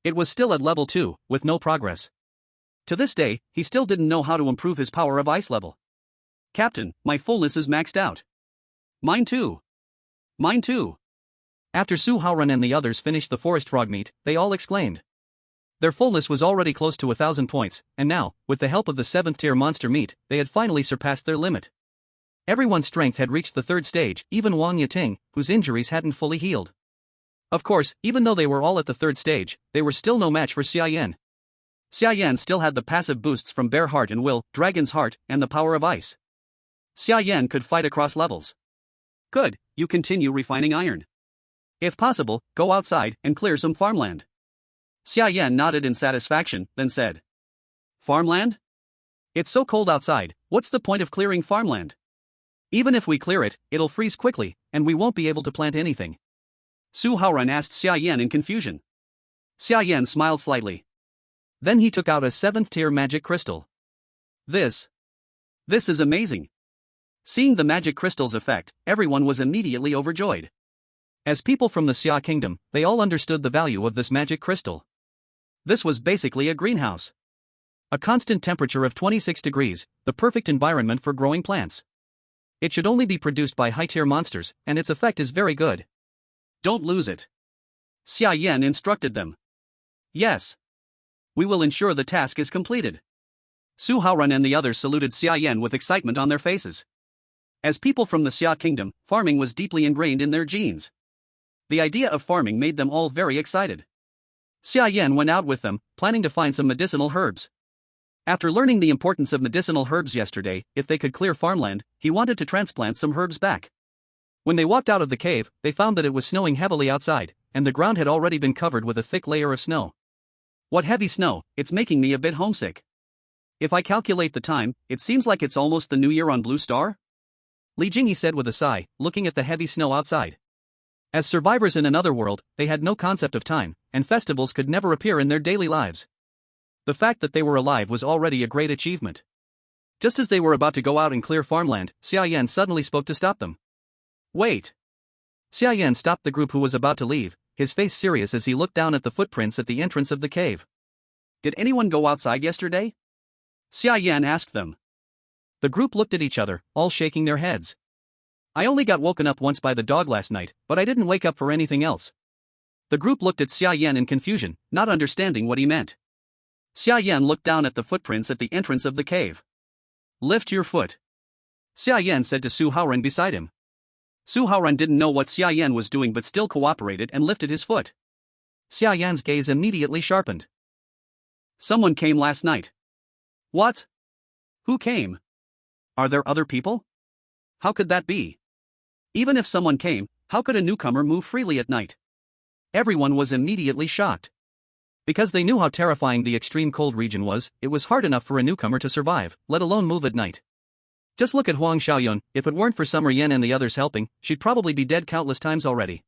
It was still at level 2, with no progress. To this day, he still didn't know how to improve his power of ice level. Captain, my fullness is maxed out. Mine too. Mine too. After Su Haoran and the others finished the forest frog meat, they all exclaimed. Their fullness was already close to 1,000 points, and now, with the help of the 7th tier monster meat, they had finally surpassed their limit. Everyone's strength had reached the 3rd stage, even Wang Yating, whose injuries hadn't fully healed. Of course, even though they were all at the 3rd stage, they were still no match for Xia Yan. Xia Yan still had the passive boosts from Bear Heart and Will, Dragon's Heart, and the power of ice. Xia Yan could fight across levels. Good, you continue refining iron. If possible, go outside and clear some farmland. Xia Yan nodded in satisfaction, then said. Farmland? It's so cold outside, what's the point of clearing farmland? Even if we clear it, it'll freeze quickly, and we won't be able to plant anything. Su Haoran asked Xia Yan in confusion. Xia Yan smiled slightly. Then he took out a 7th tier magic crystal. This is amazing. Seeing the magic crystal's effect, everyone was immediately overjoyed. As people from the Xia kingdom, they all understood the value of this magic crystal. This was basically a greenhouse. A constant temperature of 26 degrees, the perfect environment for growing plants. It should only be produced by high-tier monsters, and its effect is very good. Don't lose it. Xia Yan instructed them. Yes. We will ensure the task is completed. Su Haoran and the others saluted Xia Yan with excitement on their faces. As people from the Xia kingdom, farming was deeply ingrained in their genes. The idea of farming made them all very excited. Xia Yan went out with them, planning to find some medicinal herbs. After learning the importance of medicinal herbs yesterday, if they could clear farmland, he wanted to transplant some herbs back. When they walked out of the cave, they found that it was snowing heavily outside, and the ground had already been covered with a thick layer of snow. What heavy snow, it's making me a bit homesick. If I calculate the time, it seems like it's almost the new year on Blue Star? Li Jingyi said with a sigh, looking at the heavy snow outside. As survivors in another world, they had no concept of time, and festivals could never appear in their daily lives. The fact that they were alive was already a great achievement. Just as they were about to go out and clear farmland, Xia Yan suddenly spoke to stop them. Wait! Xia Yan stopped the group who was about to leave, his face serious as he looked down at the footprints at the entrance of the cave. Did anyone go outside yesterday? Xia Yan asked them. The group looked at each other, all shaking their heads. I only got woken up once by the dog last night, but I didn't wake up for anything else. The group looked at Xia Yan in confusion, not understanding what he meant. Xia Yan looked down at the footprints at the entrance of the cave. Lift your foot. Xia Yan said to Su Haoran beside him. Su Haoran didn't know what Xia Yan was doing but still cooperated and lifted his foot. Xia Yan's gaze immediately sharpened. Someone came last night. What? Who came? Are there other people? How could that be? Even if someone came, how could a newcomer move freely at night? Everyone was immediately shocked. Because they knew how terrifying the extreme cold region was, it was hard enough for a newcomer to survive, let alone move at night. Just look at Huang Xiaoyun, if it weren't for Summer Yen and the others helping, she'd probably be dead countless times already.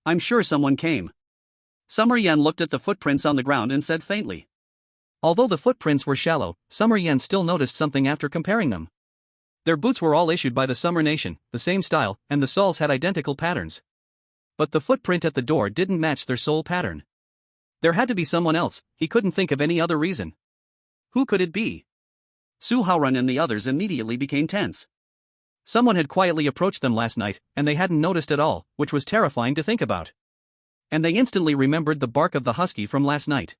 I'm sure someone came. Summer Yen looked at the footprints on the ground and said faintly. Although the footprints were shallow, Summer Yen still noticed something after comparing them. Their boots were all issued by the Summer Nation, the same style, and the soles had identical patterns. But the footprint at the door didn't match their sole pattern. There had to be someone else, he couldn't think of any other reason. Who could it be? Su Haoran and the others immediately became tense. Someone had quietly approached them last night, and they hadn't noticed at all, which was terrifying to think about. And they instantly remembered the bark of the husky from last night.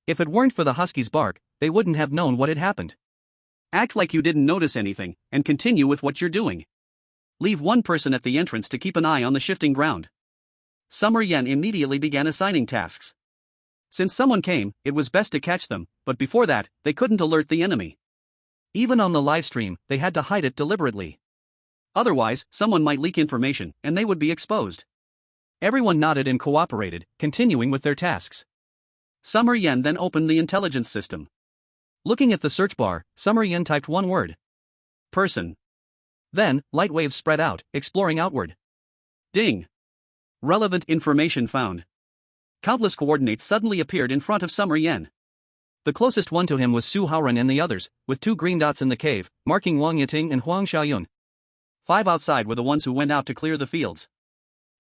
If it weren't for the husky's bark, they wouldn't have known what had happened. Act like you didn't notice anything, and continue with what you're doing. Leave one person at the entrance to keep an eye on the shifting ground. Summer Yen immediately began assigning tasks. Since someone came, it was best to catch them, but before that, they couldn't alert the enemy. Even on the live stream, they had to hide it deliberately. Otherwise, someone might leak information, and they would be exposed. Everyone nodded and cooperated, continuing with their tasks. Summer Yen then opened the intelligence system. Looking at the search bar, Summer Yen typed one word. Person. Then, light waves spread out, exploring outward. Ding! Relevant information found. Countless coordinates suddenly appeared in front of Summer Yen. The closest one to him was Su Haoran and the others, with 2 green dots in the cave, marking Wang Yiting and Huang Xiaoyun. 5 outside were the ones who went out to clear the fields.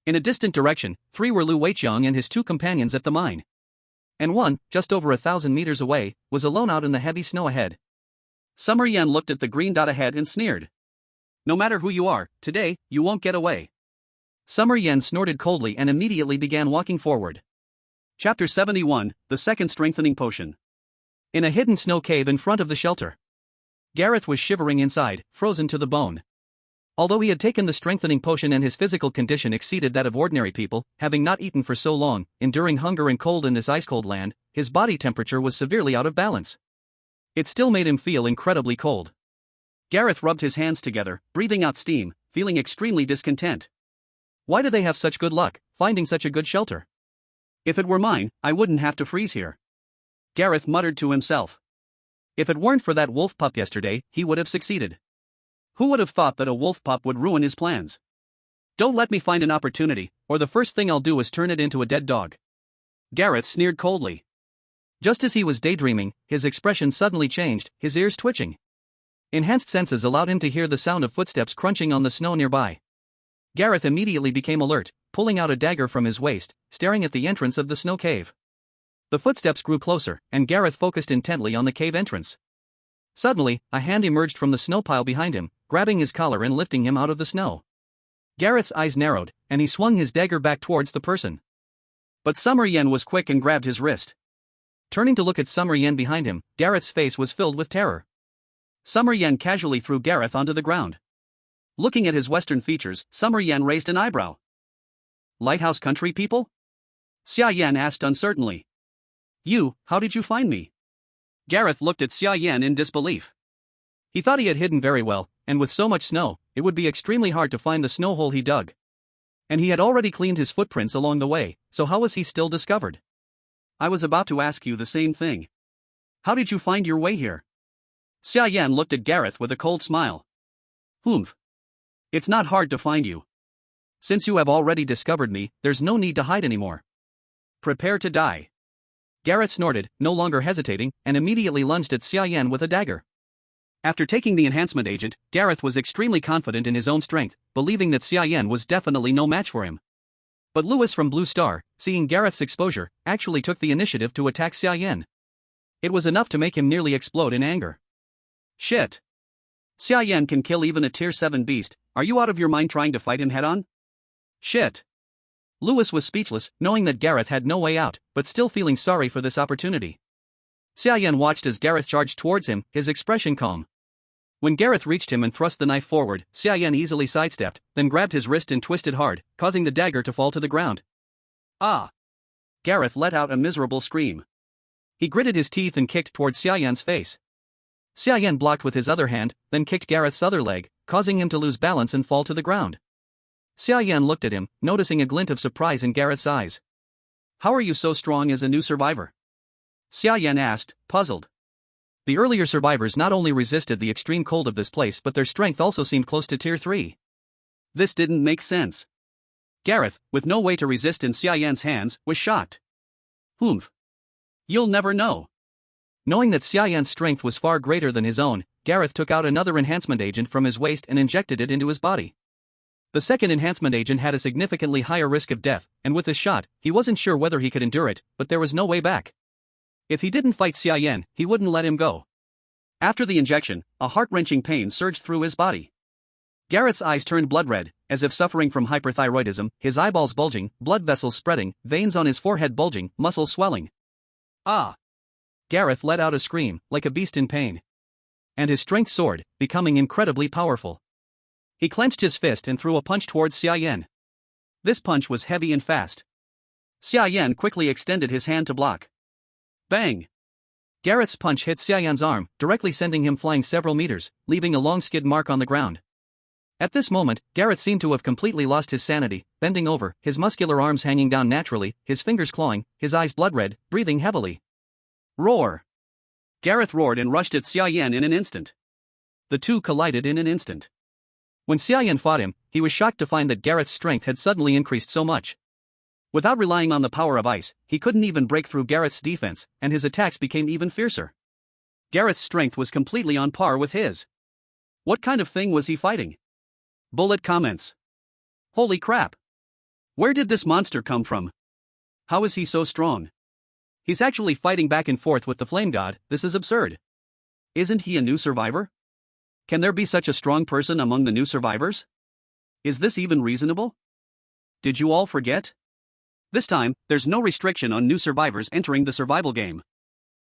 In a distant direction, 3 were Lu Weiqiang and his 2 companions at the mine. And 1, just over 1,000 meters away, was alone out in the heavy snow ahead. Summer Yen looked at the green dot ahead and sneered. No matter who you are, today, you won't get away. Summer Yen snorted coldly and immediately began walking forward. Chapter 71, The Second Strengthening Potion. In a hidden snow cave in front of the shelter. Gareth was shivering inside, frozen to the bone. Although he had taken the strengthening potion and his physical condition exceeded that of ordinary people, having not eaten for so long, enduring hunger and cold in this ice-cold land, his body temperature was severely out of balance. It still made him feel incredibly cold. Gareth rubbed his hands together, breathing out steam, feeling extremely discontent. Why do they have such good luck, finding such a good shelter? If it were mine, I wouldn't have to freeze here. Gareth muttered to himself. If it weren't for that wolf pup yesterday, he would have succeeded. Who would have thought that a wolf pup would ruin his plans? Don't let me find an opportunity, or the first thing I'll do is turn it into a dead dog. Gareth sneered coldly. Just as he was daydreaming, his expression suddenly changed, his ears twitching. Enhanced senses allowed him to hear the sound of footsteps crunching on the snow nearby. Gareth immediately became alert, pulling out a dagger from his waist, staring at the entrance of the snow cave. The footsteps grew closer, and Gareth focused intently on the cave entrance. Suddenly, a hand emerged from the snow pile behind him, grabbing his collar and lifting him out of the snow. Gareth's eyes narrowed, and he swung his dagger back towards the person. But Summer Yen was quick and grabbed his wrist. Turning to look at Summer Yen behind him, Gareth's face was filled with terror. Summer Yen casually threw Gareth onto the ground. Looking at his western features, Summer Yen raised an eyebrow. Lighthouse Country people? Xia Yan asked uncertainly. How did you find me? Gareth looked at Xia Yan in disbelief. He thought he had hidden very well, and with so much snow, it would be extremely hard to find the snow hole he dug. And he had already cleaned his footprints along the way, so how was he still discovered? I was about to ask you the same thing. How did you find your way here? Xia Yan looked at Gareth with a cold smile. It's not hard to find you. Since you have already discovered me, there's no need to hide anymore. Prepare to die. Gareth snorted, no longer hesitating, and immediately lunged at Xia Yan with a dagger. After taking the enhancement agent, Gareth was extremely confident in his own strength, believing that Xia Yan was definitely no match for him. But Lewis from Blue Star, seeing Gareth's exposure, actually took the initiative to attack Xia Yan. It was enough to make him nearly explode in anger. Shit! Xia Yan can kill even a tier 7 beast, are you out of your mind trying to fight him head-on? Shit! Lewis was speechless, knowing that Gareth had no way out, but still feeling sorry for this opportunity. Xia Yan watched as Gareth charged towards him, his expression calm. When Gareth reached him and thrust the knife forward, Xia Yan easily sidestepped, then grabbed his wrist and twisted hard, causing the dagger to fall to the ground. Ah! Gareth let out a miserable scream. He gritted his teeth and kicked towards Xia Yan's face. Xia Yan blocked with his other hand, then kicked Gareth's other leg, causing him to lose balance and fall to the ground. Xia Yan looked at him, noticing a glint of surprise in Gareth's eyes. How are you so strong as a new survivor? Xia Yan asked, puzzled. The earlier survivors not only resisted the extreme cold of this place but their strength also seemed close to tier 3. This didn't make sense. Gareth, with no way to resist in Xia Yan's hands, was shocked. Humph. You'll never know. Knowing that Xia Yan's strength was far greater than his own, Gareth took out another enhancement agent from his waist and injected it into his body. The second enhancement agent had a significantly higher risk of death, and with this shot, he wasn't sure whether he could endure it, but there was no way back. If he didn't fight Xia Yan, he wouldn't let him go. After the injection, a heart-wrenching pain surged through his body. Gareth's eyes turned blood red, as if suffering from hyperthyroidism, his eyeballs bulging, blood vessels spreading, veins on his forehead bulging, muscles swelling. Ah! Gareth let out a scream, like a beast in pain. And his strength soared, becoming incredibly powerful. He clenched his fist and threw a punch towards Xia Yan. This punch was heavy and fast. Xia Yan quickly extended his hand to block. Bang! Gareth's punch hit Xia Yan's arm, directly sending him flying several meters, leaving a long skid mark on the ground. At this moment, Gareth seemed to have completely lost his sanity, bending over, his muscular arms hanging down naturally, his fingers clawing, his eyes blood red, breathing heavily. Roar! Gareth roared and rushed at Xia Yan in an instant. The two collided in an instant. When Xia Yan fought him, he was shocked to find that Gareth's strength had suddenly increased so much. Without relying on the power of ice, he couldn't even break through Gareth's defense, and his attacks became even fiercer. Gareth's strength was completely on par with his. What kind of thing was he fighting? Bullet comments. Holy crap! Where did this monster come from? How is he so strong? He's actually fighting back and forth with the flame god, this is absurd. Isn't he a new survivor? Can there be such a strong person among the new survivors? Is this even reasonable? Did you all forget? This time, there's no restriction on new survivors entering the survival game.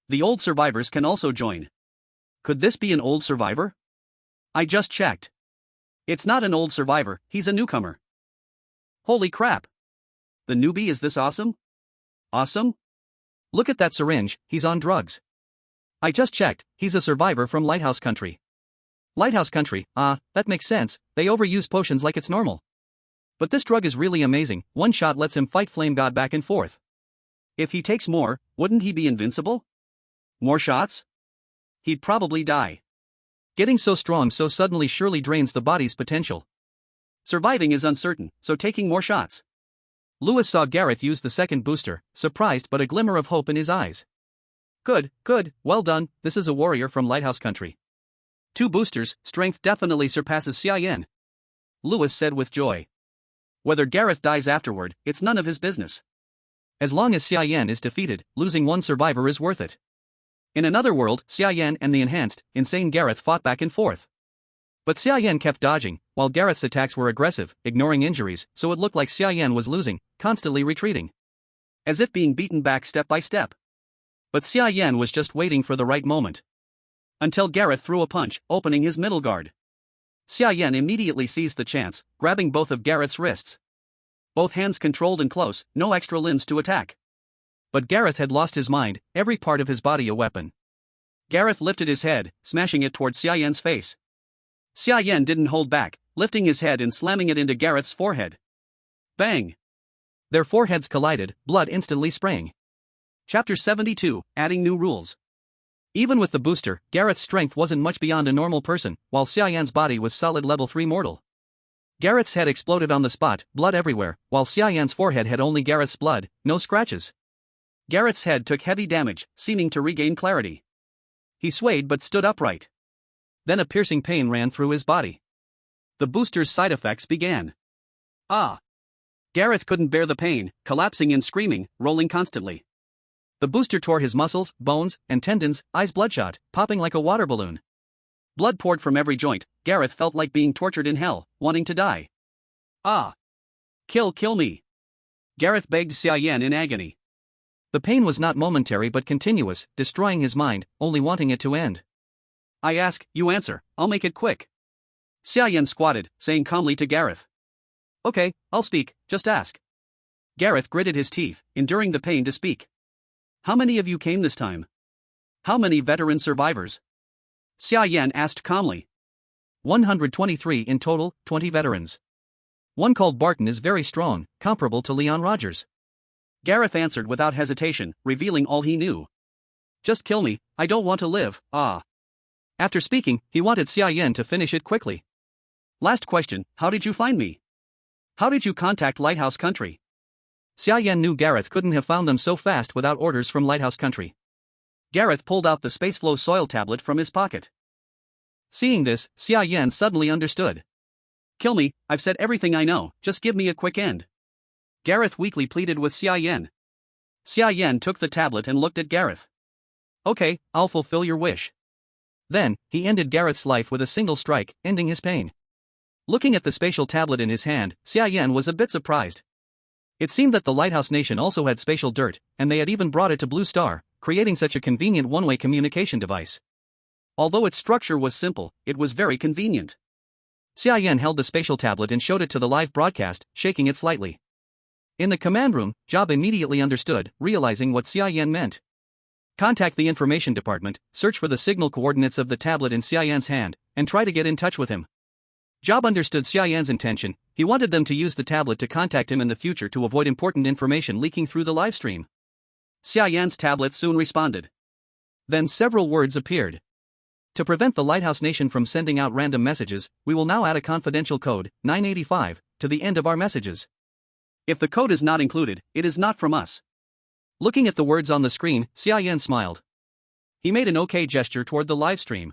The old survivors can also join. Could this be an old survivor? I just checked. It's not an old survivor, he's a newcomer. Holy crap! The newbie is this awesome? Awesome? Look at that syringe, he's on drugs. I just checked, he's a survivor from Lighthouse Country. Lighthouse Country, that makes sense, they overuse potions like it's normal. But this drug is really amazing, one shot lets him fight Flame God back and forth. If he takes more, wouldn't he be invincible? More shots? He'd probably die. Getting so strong so suddenly surely drains the body's potential. Surviving is uncertain, so taking more shots. Lewis saw Gareth use the second booster, surprised but a glimmer of hope in his eyes. Good, well done, this is a warrior from Lighthouse Country. 2 boosters, strength definitely surpasses Xia Yan. Lewis said with joy. Whether Gareth dies afterward, it's none of his business. As long as Xia Yan is defeated, losing one survivor is worth it. In another world, Xia Yan and the enhanced, insane Gareth fought back and forth. But Xia Yan kept dodging, while Gareth's attacks were aggressive, ignoring injuries, so it looked like Xia Yan was losing, constantly retreating. As if being beaten back step by step. But Xia Yan was just waiting for the right moment. Until Gareth threw a punch, opening his middle guard. Xia Yan immediately seized the chance, grabbing both of Gareth's wrists. Both hands controlled and close, no extra limbs to attack. But Gareth had lost his mind, every part of his body a weapon. Gareth lifted his head, smashing it towards Xia Yan's face. Xia Yan didn't hold back, lifting his head and slamming it into Gareth's forehead. Bang! Their foreheads collided, blood instantly spraying. Chapter 72, Adding New Rules. Even with the booster, Gareth's strength wasn't much beyond a normal person, while Xia Yan's body was solid level 3 mortal. Gareth's head exploded on the spot, blood everywhere, while Xia Yan's forehead had only Gareth's blood, no scratches. Gareth's head took heavy damage, seeming to regain clarity. He swayed but stood upright. Then a piercing pain ran through his body. The booster's side effects began. Ah! Gareth couldn't bear the pain, collapsing and screaming, rolling constantly. The booster tore his muscles, bones, and tendons, eyes bloodshot, popping like a water balloon. Blood poured from every joint. Gareth felt like being tortured in hell, wanting to die. Ah! Kill me! Gareth begged Xia Yan in agony. The pain was not momentary but continuous, destroying his mind, only wanting it to end. I ask, you answer, I'll make it quick. Xia Yan squatted, saying calmly to Gareth. Okay, I'll speak, just ask. Gareth gritted his teeth, enduring the pain to speak. How many of you came this time? How many veteran survivors? Xia Yan asked calmly. 123 in total, 20 veterans. One called Barton is very strong, comparable to Leon Rogers. Gareth answered without hesitation, revealing all he knew. Just kill me, I don't want to live, ah. After speaking, he wanted Xia Yan to finish it quickly. Last question, how did you find me? How did you contact Lighthouse Country? Xia Yan knew Gareth couldn't have found them so fast without orders from Lighthouse Country. Gareth pulled out the Spaceflow soil tablet from his pocket. Seeing this, Xia Yan suddenly understood. Kill me, I've said everything I know, just give me a quick end. Gareth weakly pleaded with Xia Yan. Xia Yan took the tablet and looked at Gareth. Okay, I'll fulfill your wish. Then, he ended Gareth's life with a single strike, ending his pain. Looking at the spatial tablet in his hand, Xia Yan was a bit surprised. It seemed that the Lighthouse Nation also had spatial dirt, and they had even brought it to Blue Star, creating such a convenient one-way communication device. Although its structure was simple, it was very convenient. Xia Yan held the spatial tablet and showed it to the live broadcast, shaking it slightly. In the command room, Job immediately understood, realizing what Xia Yan meant. Contact the information department, search for the signal coordinates of the tablet in Xia Yan's hand, and try to get in touch with him. Job understood Xia Yan's intention. He wanted them to use the tablet to contact him in the future to avoid important information leaking through the livestream. Xia Yan's tablet soon responded. Then several words appeared. To prevent the Lighthouse Nation from sending out random messages, we will now add a confidential code, 985, to the end of our messages. If the code is not included, it is not from us. Looking at the words on the screen, Xia Yan smiled. He made an OK gesture toward the livestream.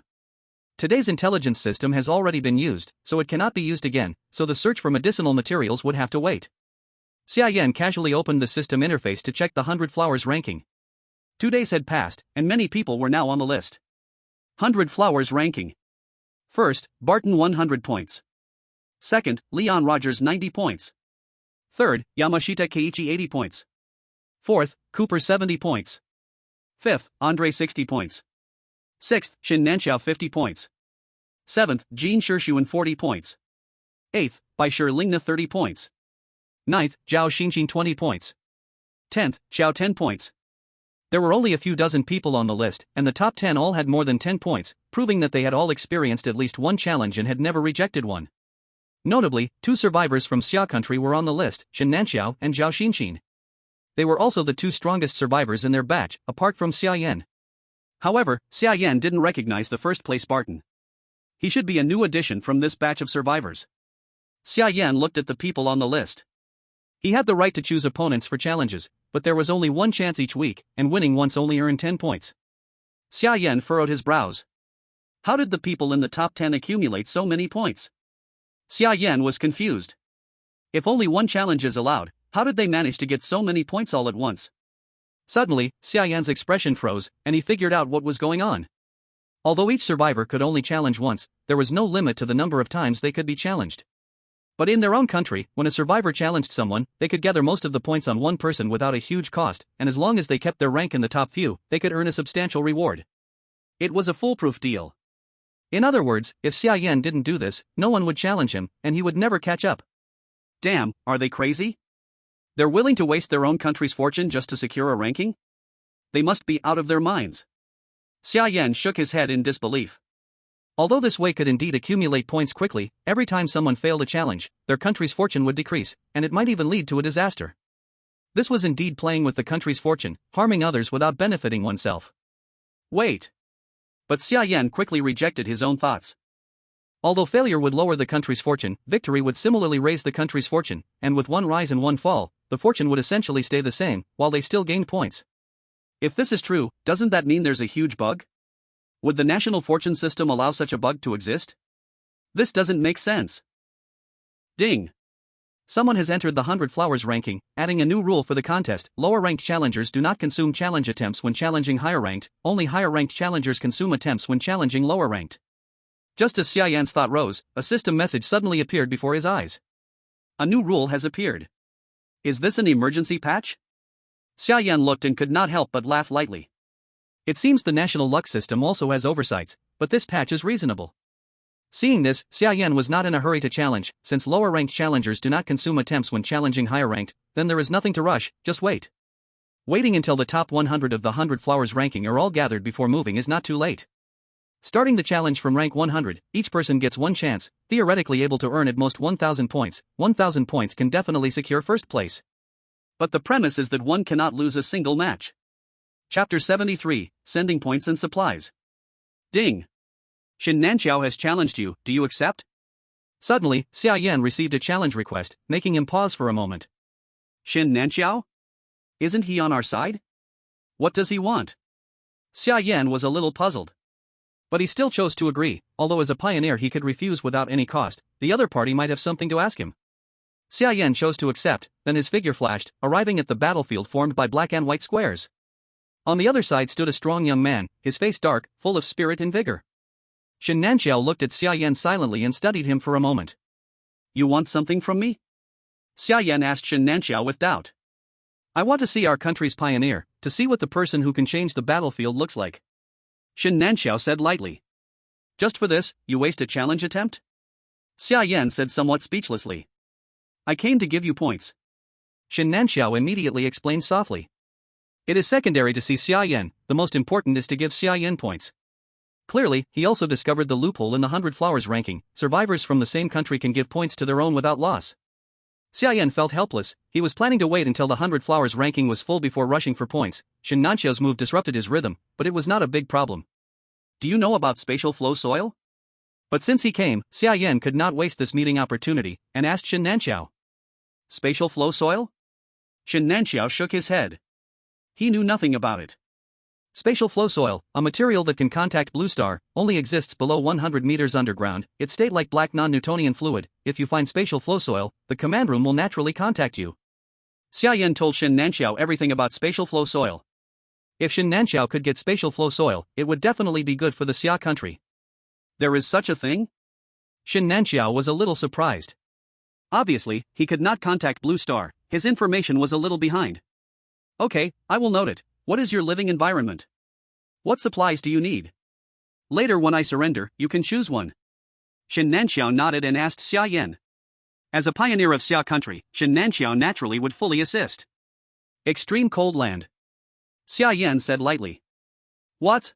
Today's intelligence system has already been used, so it cannot be used again, so the search for medicinal materials would have to wait. Xia Yan casually opened the system interface to check the 100 Flowers ranking. 2 days had passed, and many people were now on the list. 100 Flowers ranking. First, Barton 100 points. Second, Leon Rogers 90 points. Third, Yamashita Keiichi 80 points. Fourth, Cooper 70 points. Fifth, Andre 60 points. Sixth, Shin Nanxiao 50 points. Seventh, Jean Shishun 40 points. Eighth, Bai Shi Lingna 30 points. Ninth, Zhao Xinxin 20 points. 10th, Xiao 10 points. There were only a few dozen people on the list, and the top 10 all had more than 10 points, proving that they had all experienced at least one challenge and had never rejected one. Notably, 2 survivors from Xia Country were on the list, Shin Nanxiao and Zhao Xinxin. They were also the 2 strongest survivors in their batch, apart from Xia Yan. However, Xia Yan didn't recognize the first-place Barton. He should be a new addition from this batch of survivors. Xia Yan looked at the people on the list. He had the right to choose opponents for challenges, but there was only one chance each week, and winning once only earned 10 points. Xia Yan furrowed his brows. How did the people in the top 10 accumulate so many points? Xia Yan was confused. If only one challenge is allowed, how did they manage to get so many points all at once? Suddenly, Xia Yan's expression froze, and he figured out what was going on. Although each survivor could only challenge once, there was no limit to the number of times they could be challenged. But in their own country, when a survivor challenged someone, they could gather most of the points on one person without a huge cost, and as long as they kept their rank in the top few, they could earn a substantial reward. It was a foolproof deal. In other words, if Xia Yan didn't do this, no one would challenge him, and he would never catch up. Damn, are they crazy? They're willing to waste their own country's fortune just to secure a ranking? They must be out of their minds. Xia Yan shook his head in disbelief. Although this way could indeed accumulate points quickly, every time someone failed a challenge, their country's fortune would decrease, and it might even lead to a disaster. This was indeed playing with the country's fortune, harming others without benefiting oneself. Wait. But Xia Yan quickly rejected his own thoughts. Although failure would lower the country's fortune, victory would similarly raise the country's fortune, and with one rise and one fall, the fortune would essentially stay the same, while they still gained points. If this is true, doesn't that mean there's a huge bug? Would the national fortune system allow such a bug to exist? This doesn't make sense. Ding! Someone has entered the 100 Flowers ranking, adding a new rule for the contest. Lower-ranked challengers do not consume challenge attempts when challenging higher-ranked, only higher-ranked challengers consume attempts when challenging lower-ranked. Just as Xia Yan's thought rose, a system message suddenly appeared before his eyes. A new rule has appeared. Is this an emergency patch? Xia Yan looked and could not help but laugh lightly. It seems the national luck system also has oversights, but this patch is reasonable. Seeing this, Xia Yan was not in a hurry to challenge. Since lower-ranked challengers do not consume attempts when challenging higher-ranked, then there is nothing to rush, just wait. Waiting until the top 100 of the 100 Flowers ranking are all gathered before moving is not too late. Starting the challenge from rank 100, each person gets one chance, theoretically able to earn at most 1,000 points. 1,000 points can definitely secure first place. But the premise is that one cannot lose a single match. Chapter 73, Sending Points and Supplies. Ding! Shin Nanqiao has challenged you, do you accept? Suddenly, Xia Yan received a challenge request, making him pause for a moment. Shin Nanqiao? Isn't he on our side? What does he want? Xia Yan was a little puzzled. But he still chose to agree, although as a pioneer he could refuse without any cost. The other party might have something to ask him. Xia Yan chose to accept, then his figure flashed, arriving at the battlefield formed by black and white squares. On the other side stood a strong young man, his face dark, full of spirit and vigor. Shin Nanqiao looked at Xia Yan silently and studied him for a moment. You want something from me? Xia Yan asked Shin Nanqiao with doubt. I want to see our country's pioneer, to see what the person who can change the battlefield looks like. Shin Nanqiao said lightly. Just for this, you waste a challenge attempt? Xia Yan said somewhat speechlessly. I came to give you points. Shin Nanqiao immediately explained softly. It is secondary to see Xia Yan, the most important is to give Xia Yan points. Clearly, he also discovered the loophole in the 100 Flowers ranking. Survivors from the same country can give points to their own without loss. Xia Yan felt helpless. He was planning to wait until the 100 Flowers ranking was full before rushing for points. Shin Nanqiao's move disrupted his rhythm, but it was not a big problem. Do you know about spatial flow soil? But since he came, Xia Yan could not waste this meeting opportunity, and asked Shin Nanqiao. Spatial flow soil? Shin Nanqiao shook his head. He knew nothing about it. Spatial flow soil, a material that can contact blue star, only exists below 100 meters underground. It stayed like black non-Newtonian fluid. If you find spatial flow soil, the command room will naturally contact you. Xia Yan told Shin Nanqiao everything about spatial flow soil. If Shin Nanqiao could get spatial flow soil, it would definitely be good for the Xia country. There is such a thing? Shin Nanqiao was a little surprised. Obviously, he could not contact Blue Star. His information was a little behind. Okay, I will note it. What is your living environment? What supplies do you need? Later when I surrender, you can choose one. Shin Nanqiao nodded and asked Xia Yan. As a pioneer of Xia country, Shin Nanqiao naturally would fully assist. Extreme cold land. Xia Yan said lightly. What?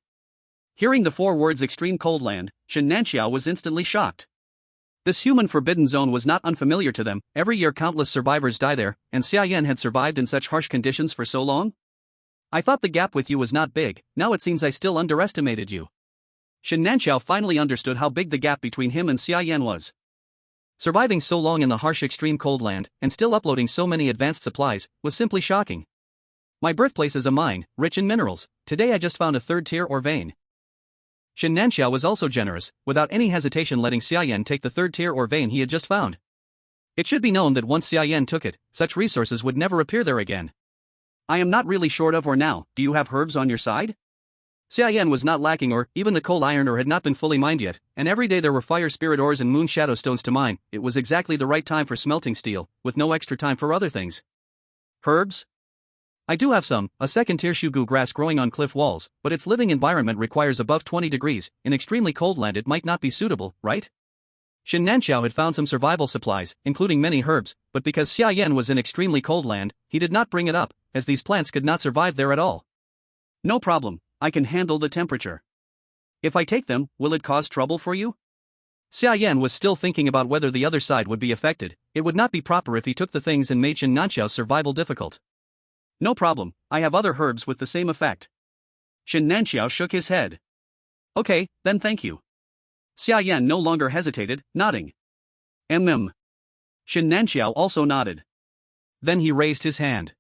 Hearing the 4 words extreme cold land, Shin Nanqiao was instantly shocked. This human forbidden zone was not unfamiliar to them. Every year countless survivors die there, and Xia Yan had survived in such harsh conditions for so long? I thought the gap with you was not big, now it seems I still underestimated you. Shin Nanqiao finally understood how big the gap between him and Xia Yan was. Surviving so long in the harsh extreme cold land, and still uploading so many advanced supplies, was simply shocking. My birthplace is a mine, rich in minerals. Today I just found a 3rd tier or vein. Shin Nanqiao was also generous, without any hesitation letting Xia Yan take the 3rd tier or vein he had just found. It should be known that once Xia Yan took it, such resources would never appear there again. I am not really short of or now, do you have herbs on your side? Xia Yan was not lacking ore, even the coal iron ore had not been fully mined yet, and every day there were fire spirit ores and moon shadow stones to mine. It was exactly the right time for smelting steel, with no extra time for other things. Herbs? I do have some, a 2nd tier shugu grass growing on cliff walls, but its living environment requires above 20 degrees, in extremely cold land it might not be suitable, right? Shin Nanqiao had found some survival supplies, including many herbs, but because Xia Yan was in extremely cold land, he did not bring it up, as these plants could not survive there at all. No problem, I can handle the temperature. If I take them, will it cause trouble for you? Xia Yan was still thinking about whether the other side would be affected. It would not be proper if he took the things and made Shin Nanqiao's survival difficult. No problem, I have other herbs with the same effect. Shin Nanqiao shook his head. Okay, then thank you. Xia Yan no longer hesitated, nodding. Shen Nanxiao also nodded. Then he raised his hand.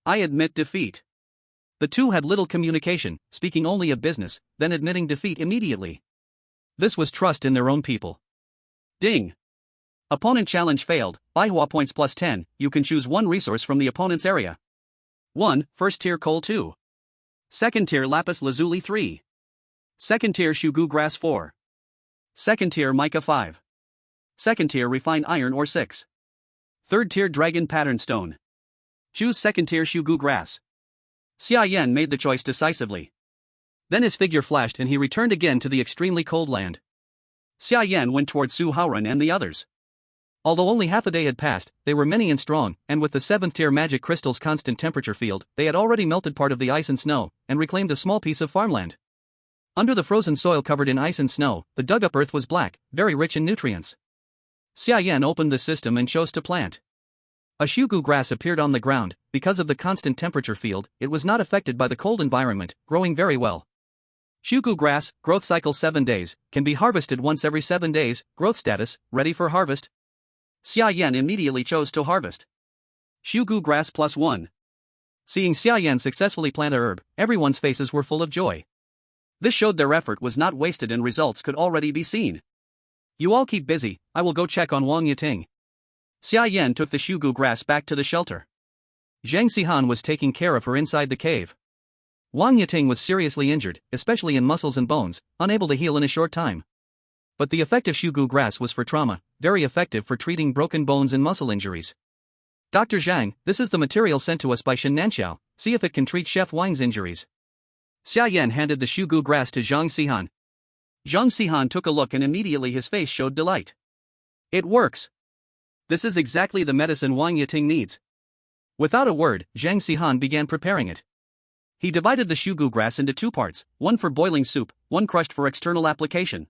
I admit defeat. The two had little communication, speaking only of business, then admitting defeat immediately. This was trust in their own people. Ding. Opponent challenge failed. Baihua points plus 10, you can choose one resource from the opponent's area. 1. First tier coal 2. Second tier lapis lazuli 3. Second tier shugu grass 4. Second tier mica 5. Second tier refined iron ore 6. Third tier dragon pattern stone. Choose second tier shugu grass. Xia Yan made the choice decisively. Then his figure flashed and he returned again to the extremely cold land. Xia Yan went toward Su Haoran and the others. Although only half a day had passed, they were many and strong, and with the 7th tier magic crystal's constant temperature field, they had already melted part of the ice and snow, and reclaimed a small piece of farmland. Under the frozen soil covered in ice and snow, the dug-up earth was black, very rich in nutrients. Xia Yan opened the system and chose to plant. A shugu grass appeared on the ground. Because of the constant temperature field, it was not affected by the cold environment, growing very well. Shugu grass, growth cycle 7 days, can be harvested once every 7 days, growth status, ready for harvest. Xia Yan immediately chose to harvest. Shugu grass plus 1. Seeing Xia Yan successfully plant a herb, everyone's faces were full of joy. This showed their effort was not wasted and results could already be seen. You all keep busy, I will go check on Wang Yiting. Xia Yan took the shugu grass back to the shelter. Zhang Xihan was taking care of her inside the cave. Wang Yiting was seriously injured, especially in muscles and bones, unable to heal in a short time. But the effect of shugu grass was for trauma, very effective for treating broken bones and muscle injuries. Dr. Zhang, this is the material sent to us by Shen Nanxiao, see if it can treat Chef Wang's injuries. Xia Yan handed the shugu grass to Zhang Xihan. Zhang Xihan took a look and immediately his face showed delight. It works. This is exactly the medicine Wang Yiting needs. Without a word, Zhang Xihan began preparing it. He divided the shugu grass into 2 parts, one for boiling soup, one crushed for external application.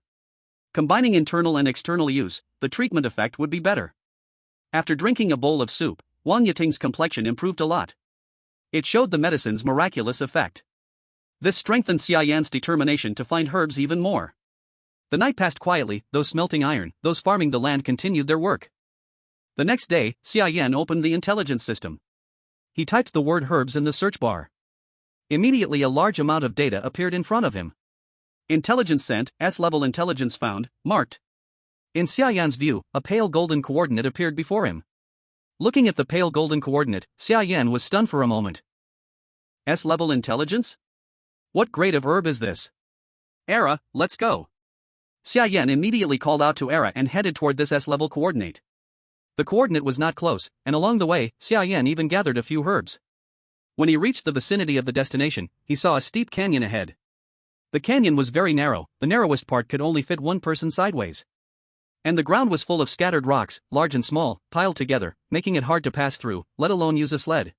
Combining internal and external use, the treatment effect would be better. After drinking a bowl of soup, Wang Yiting's complexion improved a lot. It showed the medicine's miraculous effect. This strengthened Xia Yan's determination to find herbs even more. The night passed quietly, those smelting iron, those farming the land continued their work. The next day, Xia Yan opened the intelligence system. He typed the word herbs in the search bar. Immediately a large amount of data appeared in front of him. Intelligence sent, S-level intelligence found, marked. In Xia Yan's view, a pale golden coordinate appeared before him. Looking at the pale golden coordinate, Xia Yan was stunned for a moment. S-level intelligence? What grade of herb is this? Era, let's go. Xia Yan immediately called out to Era and headed toward this S-level coordinate. The coordinate was not close, and along the way, Xia Yan even gathered a few herbs. When he reached the vicinity of the destination, he saw a steep canyon ahead. The canyon was very narrow, the narrowest part could only fit one person sideways. And the ground was full of scattered rocks, large and small, piled together, making it hard to pass through, let alone use a sled.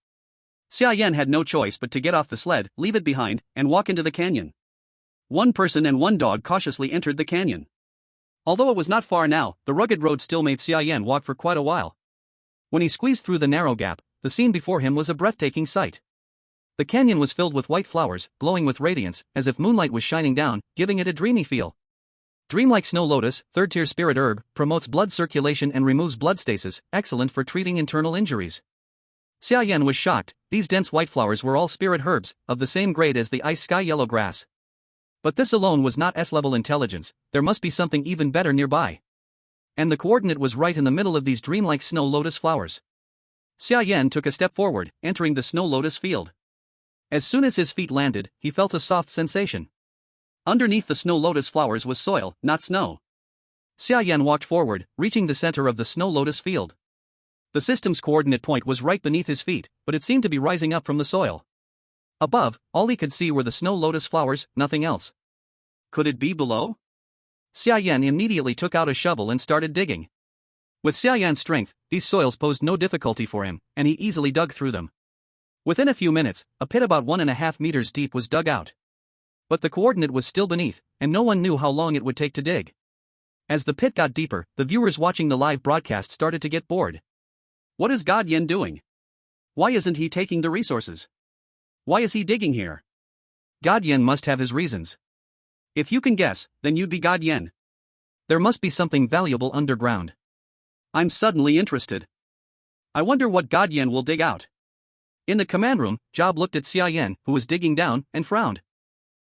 Xia Yan had no choice but to get off the sled, leave it behind, and walk into the canyon. One person and one dog cautiously entered the canyon. Although it was not far now, the rugged road still made Xia Yan walk for quite a while. When he squeezed through the narrow gap, the scene before him was a breathtaking sight. The canyon was filled with white flowers, glowing with radiance, as if moonlight was shining down, giving it a dreamy feel. Dreamlike snow lotus, 3rd-tier spirit herb, promotes blood circulation and removes blood stasis, excellent for treating internal injuries. Xia Yan was shocked, these dense white flowers were all spirit herbs, of the same grade as the ice sky yellow grass. But this alone was not S-level intelligence, there must be something even better nearby. And the coordinate was right in the middle of these dreamlike snow lotus flowers. Xia Yan took a step forward, entering the snow lotus field. As soon as his feet landed, he felt a soft sensation. Underneath the snow lotus flowers was soil, not snow. Xia Yan walked forward, reaching the center of the snow lotus field. The system's coordinate point was right beneath his feet, but it seemed to be rising up from the soil. Above, all he could see were the snow lotus flowers, nothing else. Could it be below? Xia Yan immediately took out a shovel and started digging. With Xia Yan's strength, these soils posed no difficulty for him, and he easily dug through them. Within a few minutes, a pit about 1.5 meters deep was dug out. But the coordinate was still beneath, and no one knew how long it would take to dig. As the pit got deeper, the viewers watching the live broadcast started to get bored. What is God Yen doing? Why isn't he taking the resources? Why is he digging here? God Yen must have his reasons. If you can guess, then you'd be God Yen. There must be something valuable underground. I'm suddenly interested. I wonder what God Yan will dig out. In the command room, Job looked at Xia Yan, who was digging down, and frowned.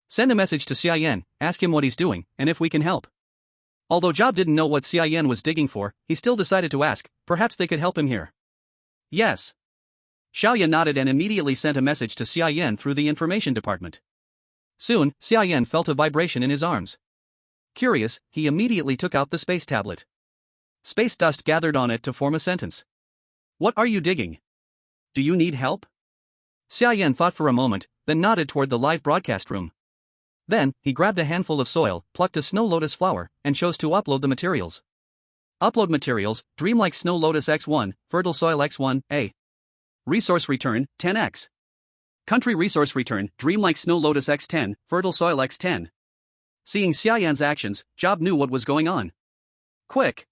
Send a message to Xia Yan, ask him what he's doing, and if we can help. Although Job didn't know what Xia Yan was digging for, he still decided to ask, perhaps they could help him here. Yes. Xiaoya nodded and immediately sent a message to Xia Yan through the information department. Soon, Xia Yan felt a vibration in his arms. Curious, he immediately took out the space tablet. Space dust gathered on it to form a sentence. What are you digging? Do you need help? Xia Yan thought for a moment, then nodded toward the live broadcast room. Then, he grabbed a handful of soil, plucked a snow lotus flower, and chose to upload the materials. Upload materials, Dreamlike Snow Lotus X1, Fertile Soil X1, Resource return, 10x. Country resource return, Dreamlike Snow Lotus X10, Fertile Soil X10. Seeing Xia Yan's actions, Job knew what was going on. Quick!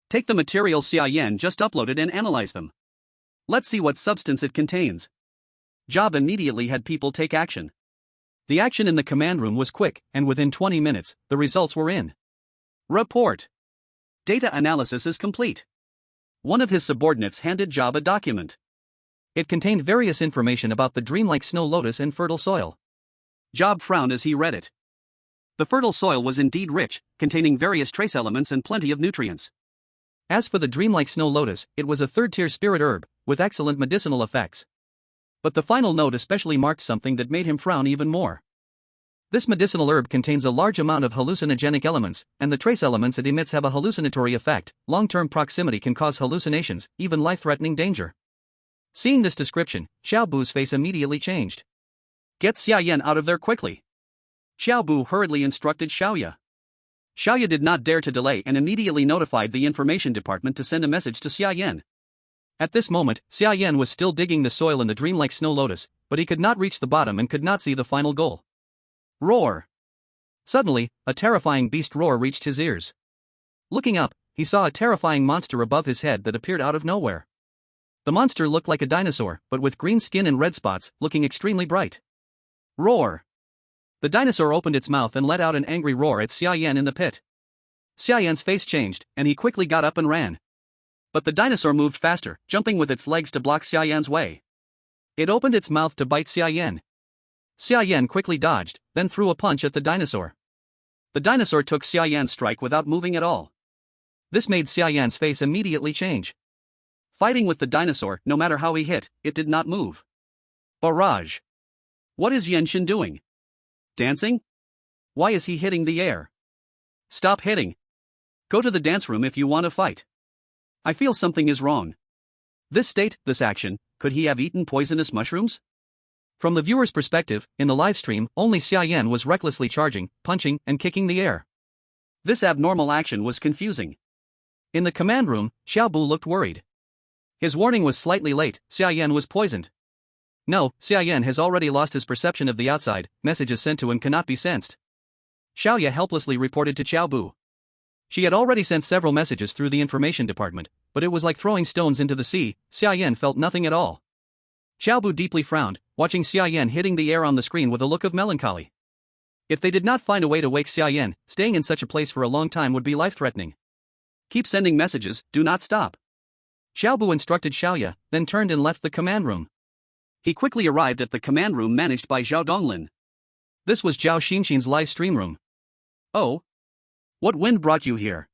Take the materials Xia Yan just uploaded and analyze them. Let's see what substance it contains. Job immediately had people take action. The action in the command room was quick, and within 20 minutes, the results were in. Report. Data analysis is complete. One of his subordinates handed Job a document. It contained various information about the dreamlike snow lotus and fertile soil. Job frowned as he read it. The fertile soil was indeed rich, containing various trace elements and plenty of nutrients. As for the dreamlike snow lotus, it was a third-tier spirit herb, with excellent medicinal effects. But the final note especially marked something that made him frown even more. This medicinal herb contains a large amount of hallucinogenic elements, and the trace elements it emits have a hallucinatory effect. Long-term proximity can cause hallucinations, even life-threatening danger. Seeing this description, Xiao Bu's face immediately changed. Get Xia Yan out of there quickly. Xiao Bu hurriedly instructed Xiaoya. Xiaoya did not dare to delay and immediately notified the information department to send a message to Xia Yan. At this moment, Xia Yan was still digging the soil in the dreamlike snow lotus, but he could not reach the bottom and could not see the final goal. Roar! Suddenly, a terrifying beast roar reached his ears. Looking up, he saw a terrifying monster above his head that appeared out of nowhere. The monster looked like a dinosaur, but with green skin and red spots, looking extremely bright. Roar! The dinosaur opened its mouth and let out an angry roar at Xia Yan in the pit. Xia Yan's face changed, and he quickly got up and ran. But the dinosaur moved faster, jumping with its legs to block Xia Yan's way. It opened its mouth to bite Xia Yan. Xia Yan quickly dodged, then threw a punch at the dinosaur. The dinosaur took Xia Yan's strike without moving at all. This made Xia Yan's face immediately change. Fighting with the dinosaur, no matter how he hit, it did not move. Barrage! What is Yenshin doing? Dancing? Why is he hitting the air? Stop hitting. Go to the dance room if you want to fight. I feel something is wrong. This state, this action, could he have eaten poisonous mushrooms? From the viewer's perspective, in the live stream, only Xia Yan was recklessly charging, punching, and kicking the air. This abnormal action was confusing. In the command room, Xiao Bu looked worried. His warning was slightly late, Xia Yan was poisoned. No, Xia Yan has already lost his perception of the outside, messages sent to him cannot be sensed. Xiaoya helplessly reported to Xiao Bu. She had already sent several messages through the information department, but it was like throwing stones into the sea. Xia Yan felt nothing at all. Xiao Bu deeply frowned, watching Xia Yan hitting the air on the screen with a look of melancholy. If they did not find a way to wake Xia Yan, staying in such a place for a long time would be life-threatening. Keep sending messages, do not stop. Xiao Bu instructed Xiaoya, then turned and left the command room. He quickly arrived at the command room managed by Zhao Donglin. This was Zhao Xinxin's live stream room. Oh? What wind brought you here?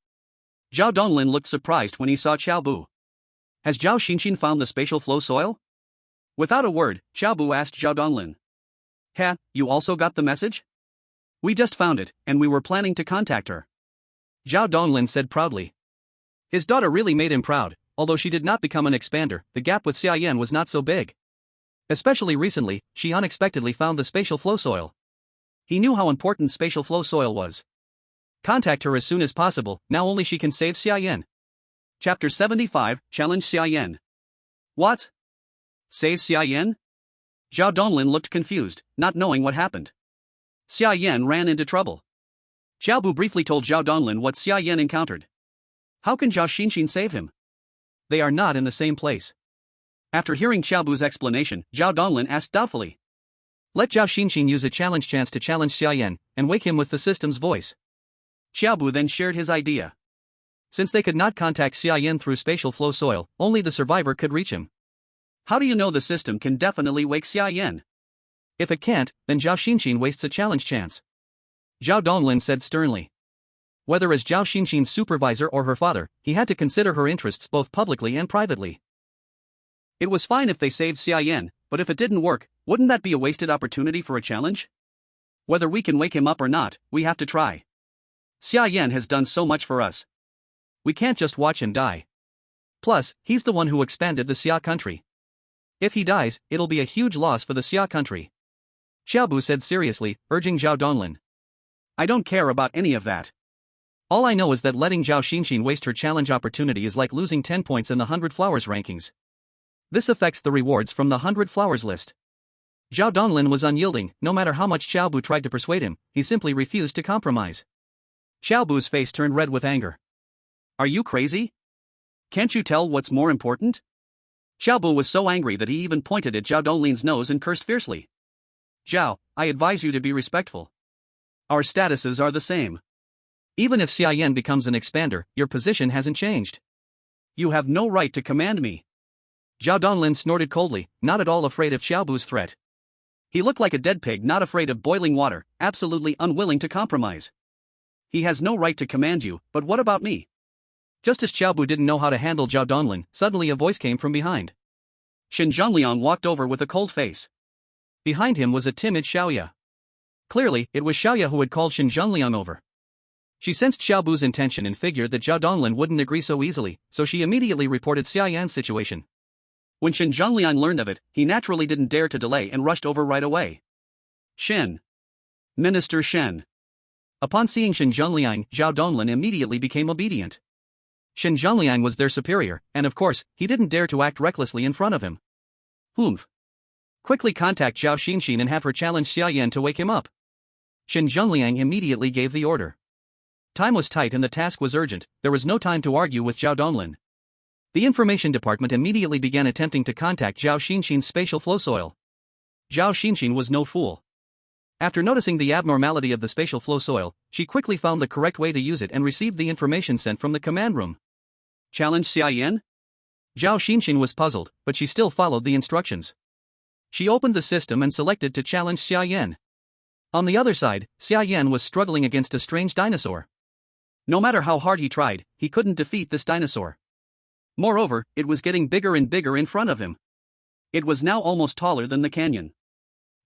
Zhao Donglin looked surprised when he saw Xiao Bu. Has Zhao Xinxin found the spatial flow soil? Without a word, Xiao Bu asked Zhao Donglin. Ha, you also got the message? We just found it, and we were planning to contact her. Zhao Donglin said proudly. His daughter really made him proud. Although she did not become an expander, the gap with Xia Yan was not so big. Especially recently, she unexpectedly found the spatial flow soil. He knew how important spatial flow soil was. Contact her as soon as possible, now only she can save Xia Yan. Chapter 75, Challenge Xia Yan. What? Save Xia Yan? Zhao Donglin looked confused, not knowing what happened. Xia Yan ran into trouble. Xiao Bu briefly told Zhao Donglin what Xia Yan encountered. How can Zhao Xinxin save him? They are not in the same place. After hearing Xiao Bu's explanation, Zhao Donglin asked doubtfully. Let Zhao Xinxin use a challenge chance to challenge Xia Yan, and wake him with the system's voice. Xiaobu then shared his idea. Since they could not contact Xia Yan through spatial flow soil, only the survivor could reach him. How do you know the system can definitely wake Xia Yan? If it can't, then Zhao Xinxin wastes a challenge chance. Zhao Donglin said sternly. Whether as Zhao Xinxin's supervisor or her father, he had to consider her interests both publicly and privately. It was fine if they saved Xia Yan, but if it didn't work, wouldn't that be a wasted opportunity for a challenge? Whether we can wake him up or not, we have to try. Xia Yan has done so much for us. We can't just watch him die. Plus, he's the one who expanded the Xia Country. If he dies, it'll be a huge loss for the Xia Country. Xiaobu said seriously, urging Zhao Donglin. I don't care about any of that. All I know is that letting Zhao Xinxin waste her challenge opportunity is like losing 10 points in the 100 Flowers rankings. This affects the rewards from the 100 Flowers list. Zhao Donglin was unyielding. No matter how much Xiaobu tried to persuade him, he simply refused to compromise. Xiaobu's face turned red with anger. Are you crazy? Can't you tell what's more important? Xiaobu was so angry that he even pointed at Zhao Donglin's nose and cursed fiercely. Zhao, I advise you to be respectful. Our statuses are the same. Even if Xia Yan becomes an expander, your position hasn't changed. You have no right to command me. Zhao Donglin snorted coldly, not at all afraid of Xiaobu's threat. He looked like a dead pig not afraid of boiling water, absolutely unwilling to compromise. He has no right to command you, but what about me? Just as Xiaobu didn't know how to handle Zhao Donglin, suddenly a voice came from behind. Shen Zhongliang walked over with a cold face. Behind him was a timid Xiaoya. Clearly, it was Xiaoya who had called Shen Zhongliang over. She sensed Xiaobu's intention and figured that Zhao Donglin wouldn't agree so easily, so she immediately reported Xia Yan's situation. When Shen Zhongliang learned of it, he naturally didn't dare to delay and rushed over right away. Shen. Minister Shen. Upon seeing Shen Zhongliang, Zhao Donglin immediately became obedient. Shen Zhongliang was their superior, and of course, he didn't dare to act recklessly in front of him. Humph. Quickly contact Zhao Xinxin and have her challenge Xia Yan to wake him up. Shen Zhongliang immediately gave the order. Time was tight and the task was urgent. There was no time to argue with Zhao Donglin. The information department immediately began attempting to contact Zhao Xinxin's spatial flow soil. Zhao Xinxin was no fool. After noticing the abnormality of the spatial flow soil, she quickly found the correct way to use it and received the information sent from the command room. Challenge Xia Yan? Zhao Xinxin was puzzled, but she still followed the instructions. She opened the system and selected to challenge Xia Yan. On the other side, Xia Yan was struggling against a strange dinosaur. No matter how hard he tried, he couldn't defeat this dinosaur. Moreover, it was getting bigger and bigger in front of him. It was now almost taller than the canyon.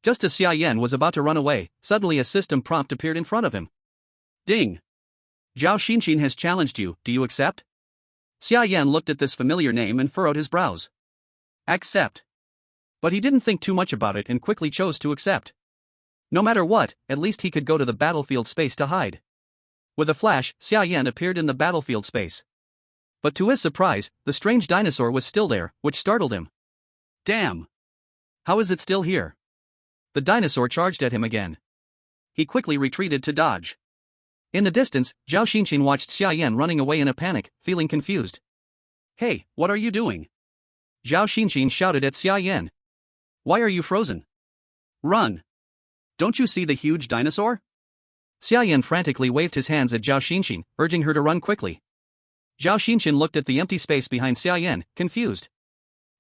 Just as Xia Yan was about to run away, suddenly a system prompt appeared in front of him. Ding! Zhao Xinxin has challenged you, do you accept? Xia Yan looked at this familiar name and furrowed his brows. Accept. But he didn't think too much about it and quickly chose to accept. No matter what, at least he could go to the battlefield space to hide. With a flash, Xia Yan appeared in the battlefield space. But to his surprise, the strange dinosaur was still there, which startled him. Damn! How is it still here? The dinosaur charged at him again. He quickly retreated to dodge. In the distance, Zhao Xinxin watched Xia Yan running away in a panic, feeling confused. Hey, what are you doing? Zhao Xinxin shouted at Xia Yan. Why are you frozen? Run! Don't you see the huge dinosaur? Xia Yan frantically waved his hands at Zhao Xinxin, urging her to run quickly. Zhao Xinxin looked at the empty space behind Xia Yan, confused.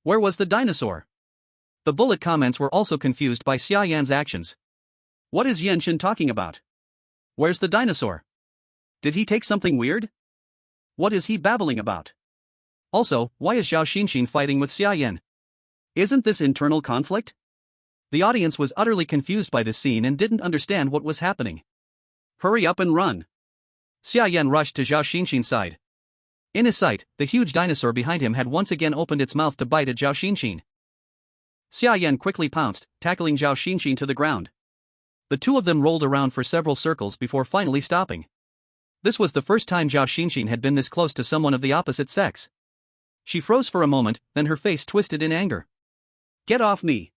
Where was the dinosaur? The bullet comments were also confused by Xia Yan's actions. What is Yenshin talking about? Where's the dinosaur? Did he take something weird? What is he babbling about? Also, why is Zhao Xinxin fighting with Xia Yan? Isn't this internal conflict? The audience was utterly confused by this scene and didn't understand what was happening. Hurry up and run! Xia Yan rushed to Zhao Xinxin's side. In his sight, the huge dinosaur behind him had once again opened its mouth to bite at Zhao Xinxin. Xia Yan quickly pounced, tackling Zhao Xinxin to the ground. The two of them rolled around for several circles before finally stopping. This was the first time Zhao Xinxin had been this close to someone of the opposite sex. She froze for a moment, then her face twisted in anger. Get off me!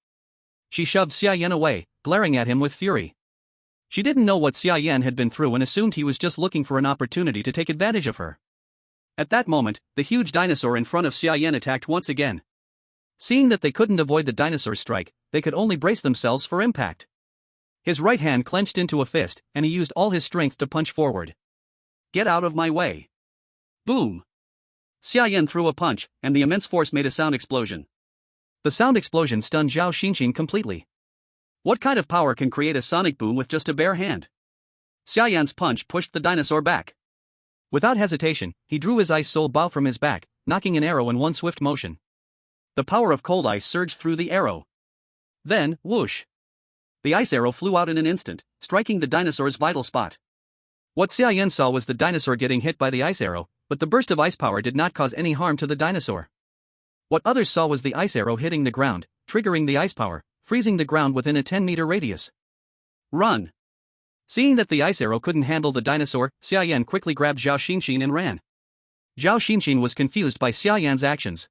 She shoved Xia Yan away, glaring at him with fury. She didn't know what Xia Yan had been through and assumed he was just looking for an opportunity to take advantage of her. At that moment, the huge dinosaur in front of Xia Yan attacked once again. Seeing that they couldn't avoid the dinosaur's strike, they could only brace themselves for impact. His right hand clenched into a fist, and he used all his strength to punch forward. Get out of my way. Boom. Xia Yan threw a punch, and the immense force made a sound explosion. The sound explosion stunned Zhao Xinxin completely. What kind of power can create a sonic boom with just a bare hand? Xia Yan's punch pushed the dinosaur back. Without hesitation, he drew his ice soul bow from his back, knocking an arrow in one swift motion. The power of cold ice surged through the arrow. Then, whoosh. The ice arrow flew out in an instant, striking the dinosaur's vital spot. What Xia Yan saw was the dinosaur getting hit by the ice arrow, but the burst of ice power did not cause any harm to the dinosaur. What others saw was the ice arrow hitting the ground, triggering the ice power, freezing the ground within a 10-meter radius. Run! Seeing that the ice arrow couldn't handle the dinosaur, Xia Yan quickly grabbed Zhao Xinxin and ran. Zhao Xinxin was confused by Xia Yan's actions.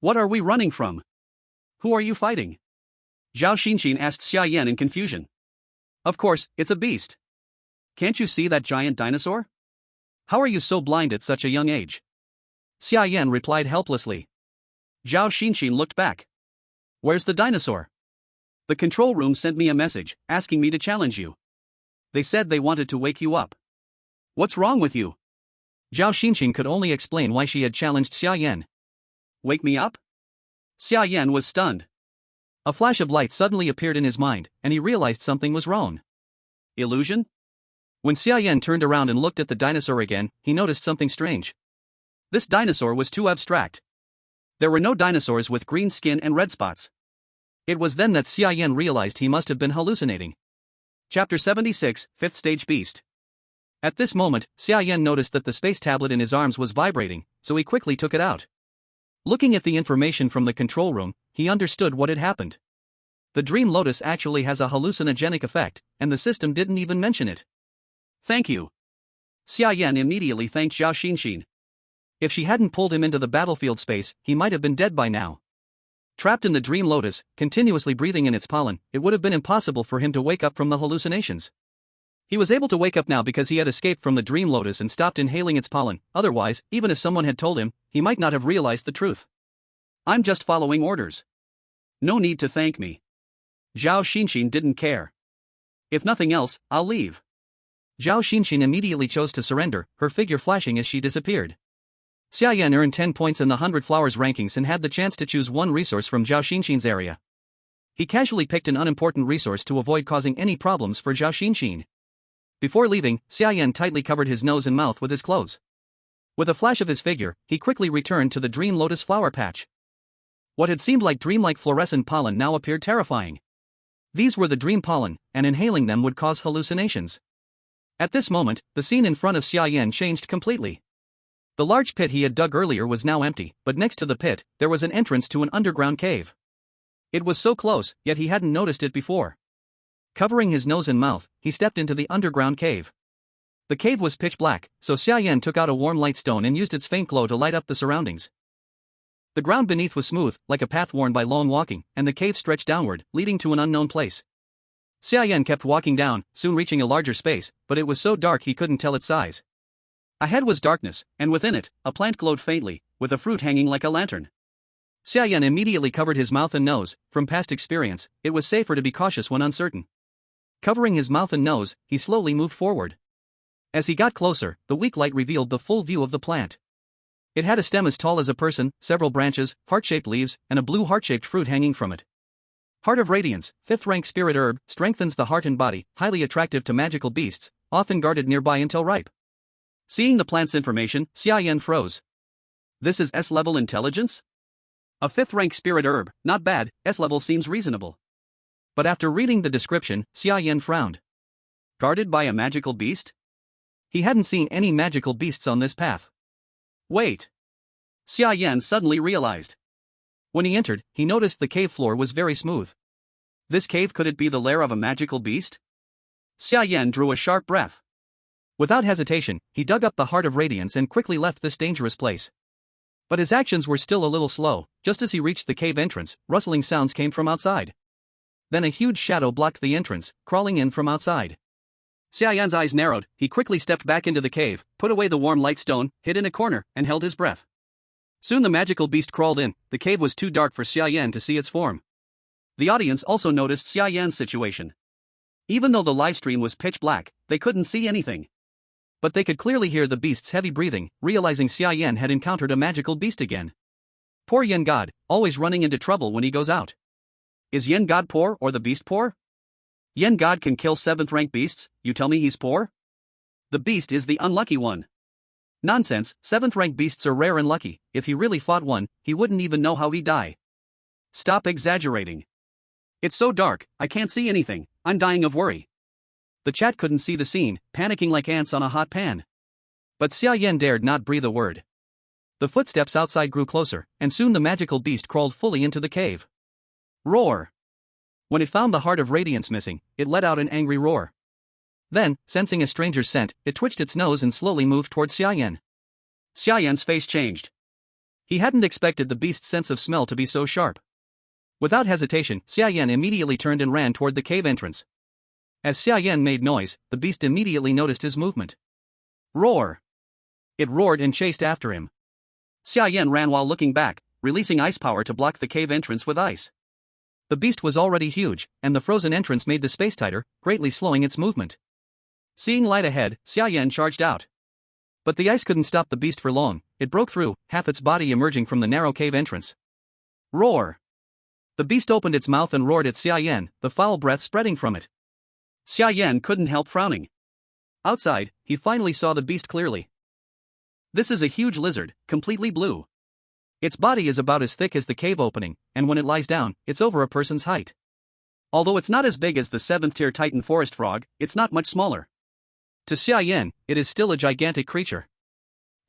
What are we running from? Who are you fighting? Zhao Xinxin asked Xia Yan in confusion. Of course, it's a beast. Can't you see that giant dinosaur? How are you so blind at such a young age? Xia Yan replied helplessly. Zhao Xinxin looked back. Where's the dinosaur? The control room sent me a message, asking me to challenge you. They said they wanted to wake you up. What's wrong with you? Zhao Xinxin could only explain why she had challenged Xia Yan. Wake me up? Xia Yan was stunned. A flash of light suddenly appeared in his mind, and he realized something was wrong. Illusion? When Xia Yan turned around and looked at the dinosaur again, he noticed something strange. This dinosaur was too abstract. There were no dinosaurs with green skin and red spots. It was then that Xia Yan realized he must have been hallucinating. Chapter 76, 5th Stage Beast. At this moment, Xia Yan noticed that the space tablet in his arms was vibrating, so he quickly took it out. Looking at the information from the control room, he understood what had happened. The Dream Lotus actually has a hallucinogenic effect, and the system didn't even mention it. Thank you. Xia Yan immediately thanked Zhao Xinxin. If she hadn't pulled him into the battlefield space, he might have been dead by now. Trapped in the Dream Lotus, continuously breathing in its pollen, it would have been impossible for him to wake up from the hallucinations. He was able to wake up now because he had escaped from the Dream Lotus and stopped inhaling its pollen. Otherwise, even if someone had told him, he might not have realized the truth. I'm just following orders. No need to thank me. Zhao Xinxin didn't care. If nothing else, I'll leave. Zhao Xinxin immediately chose to surrender, her figure flashing as she disappeared. Xia Yan earned 10 points in the 100 Flowers rankings and had the chance to choose one resource from Zhao Xinxin's area. He casually picked an unimportant resource to avoid causing any problems for Zhao Xinxin. Before leaving, Xia Yan tightly covered his nose and mouth with his clothes. With a flash of his figure, he quickly returned to the Dream Lotus flower patch. What had seemed like dreamlike fluorescent pollen now appeared terrifying. These were the dream pollen, and inhaling them would cause hallucinations. At this moment, the scene in front of Xia Yan changed completely. The large pit he had dug earlier was now empty, but next to the pit, there was an entrance to an underground cave. It was so close, yet he hadn't noticed it before. Covering his nose and mouth, he stepped into the underground cave. The cave was pitch black, so Xia Yan took out a warm light stone and used its faint glow to light up the surroundings. The ground beneath was smooth, like a path worn by long walking, and the cave stretched downward, leading to an unknown place. Xia Yan kept walking down, soon reaching a larger space, but it was so dark he couldn't tell its size. Ahead was darkness, and within it, a plant glowed faintly, with a fruit hanging like a lantern. Xia Yan immediately covered his mouth and nose. From past experience, it was safer to be cautious when uncertain. Covering his mouth and nose, he slowly moved forward. As he got closer, the weak light revealed the full view of the plant. It had a stem as tall as a person, several branches, heart-shaped leaves, and a blue heart-shaped fruit hanging from it. Heart of Radiance, 5th-rank spirit herb, strengthens the heart and body, highly attractive to magical beasts, often guarded nearby until ripe. Seeing the plant's information, Xia Yan froze. This is S-level intelligence? A 5th-rank spirit herb, not bad, S-level seems reasonable. But after reading the description, Xia Yan frowned. Guarded by a magical beast? He hadn't seen any magical beasts on this path. Wait. Xia Yan suddenly realized. When he entered, he noticed the cave floor was very smooth. This cave, could it be the lair of a magical beast? Xia Yan drew a sharp breath. Without hesitation, he dug up the Heart of Radiance and quickly left this dangerous place. But his actions were still a little slow. Just as he reached the cave entrance, rustling sounds came from outside. Then a huge shadow blocked the entrance, crawling in from outside. Xia Yan's eyes narrowed. He quickly stepped back into the cave, put away the warm light stone, hid in a corner, and held his breath. Soon the magical beast crawled in. The cave was too dark for Xia Yan to see its form. The audience also noticed Xia Yan's situation. Even though the livestream was pitch black, they couldn't see anything. But they could clearly hear the beast's heavy breathing, realizing Xia Yan had encountered a magical beast again. Poor Yan God, always running into trouble when he goes out. Is Yan God poor or the beast poor? Yan God can kill 7th rank beasts, you tell me he's poor? The beast is the unlucky one. Nonsense, 7th rank beasts are rare and lucky, if he really fought one, he wouldn't even know how he'd die. Stop exaggerating. It's so dark, I can't see anything, I'm dying of worry. The chat couldn't see the scene, panicking like ants on a hot pan. But Xia Yan dared not breathe a word. The footsteps outside grew closer, and soon the magical beast crawled fully into the cave. Roar! When it found the heart of radiance missing, it let out an angry roar. Then, sensing a stranger's scent, it twitched its nose and slowly moved towards Xia Yan. Xia Yan's face changed. He hadn't expected the beast's sense of smell to be so sharp. Without hesitation, Xia Yan immediately turned and ran toward the cave entrance. As Xia Yan made noise, the beast immediately noticed his movement. Roar! It roared and chased after him. Xia Yan ran while looking back, releasing ice power to block the cave entrance with ice. The beast was already huge, and the frozen entrance made the space tighter, greatly slowing its movement. Seeing light ahead, Xia Yan charged out. But the ice couldn't stop the beast for long, it broke through, half its body emerging from the narrow cave entrance. Roar! The beast opened its mouth and roared at Xia Yan, the foul breath spreading from it. Xia Yan couldn't help frowning. Outside, he finally saw the beast clearly. This is a huge lizard, completely blue. Its body is about as thick as the cave opening, and when it lies down, it's over a person's height. Although it's not as big as the 7th tier Titan forest frog, it's not much smaller. To Xia Yan, it is still a gigantic creature.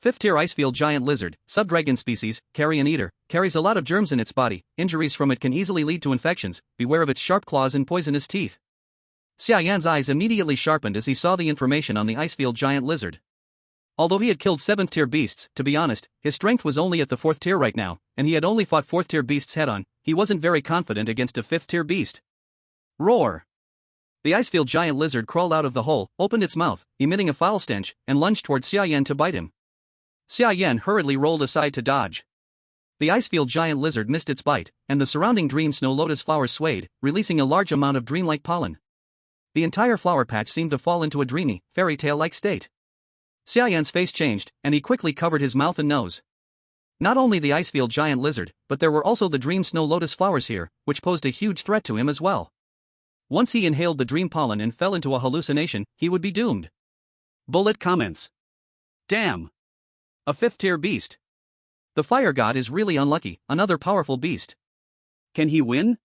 5th tier Icefield giant lizard, subdragon species, carrion eater, carries a lot of germs in its body, injuries from it can easily lead to infections, beware of its sharp claws and poisonous teeth. Xia Yan's eyes immediately sharpened as he saw the information on the Icefield giant lizard. Although he had killed 7th tier beasts, to be honest, his strength was only at the 4th tier right now, and he had only fought 4th tier beasts head on, he wasn't very confident against a 5th tier beast. Roar! The Icefield giant lizard crawled out of the hole, opened its mouth, emitting a foul stench, and lunged towards Xia Yan to bite him. Xia Yan hurriedly rolled aside to dodge. The Icefield giant lizard missed its bite, and the surrounding dream snow lotus flowers swayed, releasing a large amount of dreamlike pollen. The entire flower patch seemed to fall into a dreamy, fairy tale-like state. Xia Yan's face changed, and he quickly covered his mouth and nose. Not only the Icefield giant lizard, but there were also the dream snow lotus flowers here, which posed a huge threat to him as well. Once he inhaled the dream pollen and fell into a hallucination, he would be doomed. Bullet comments. Damn. A 5th tier beast. The fire god is really unlucky, another powerful beast. Can he win?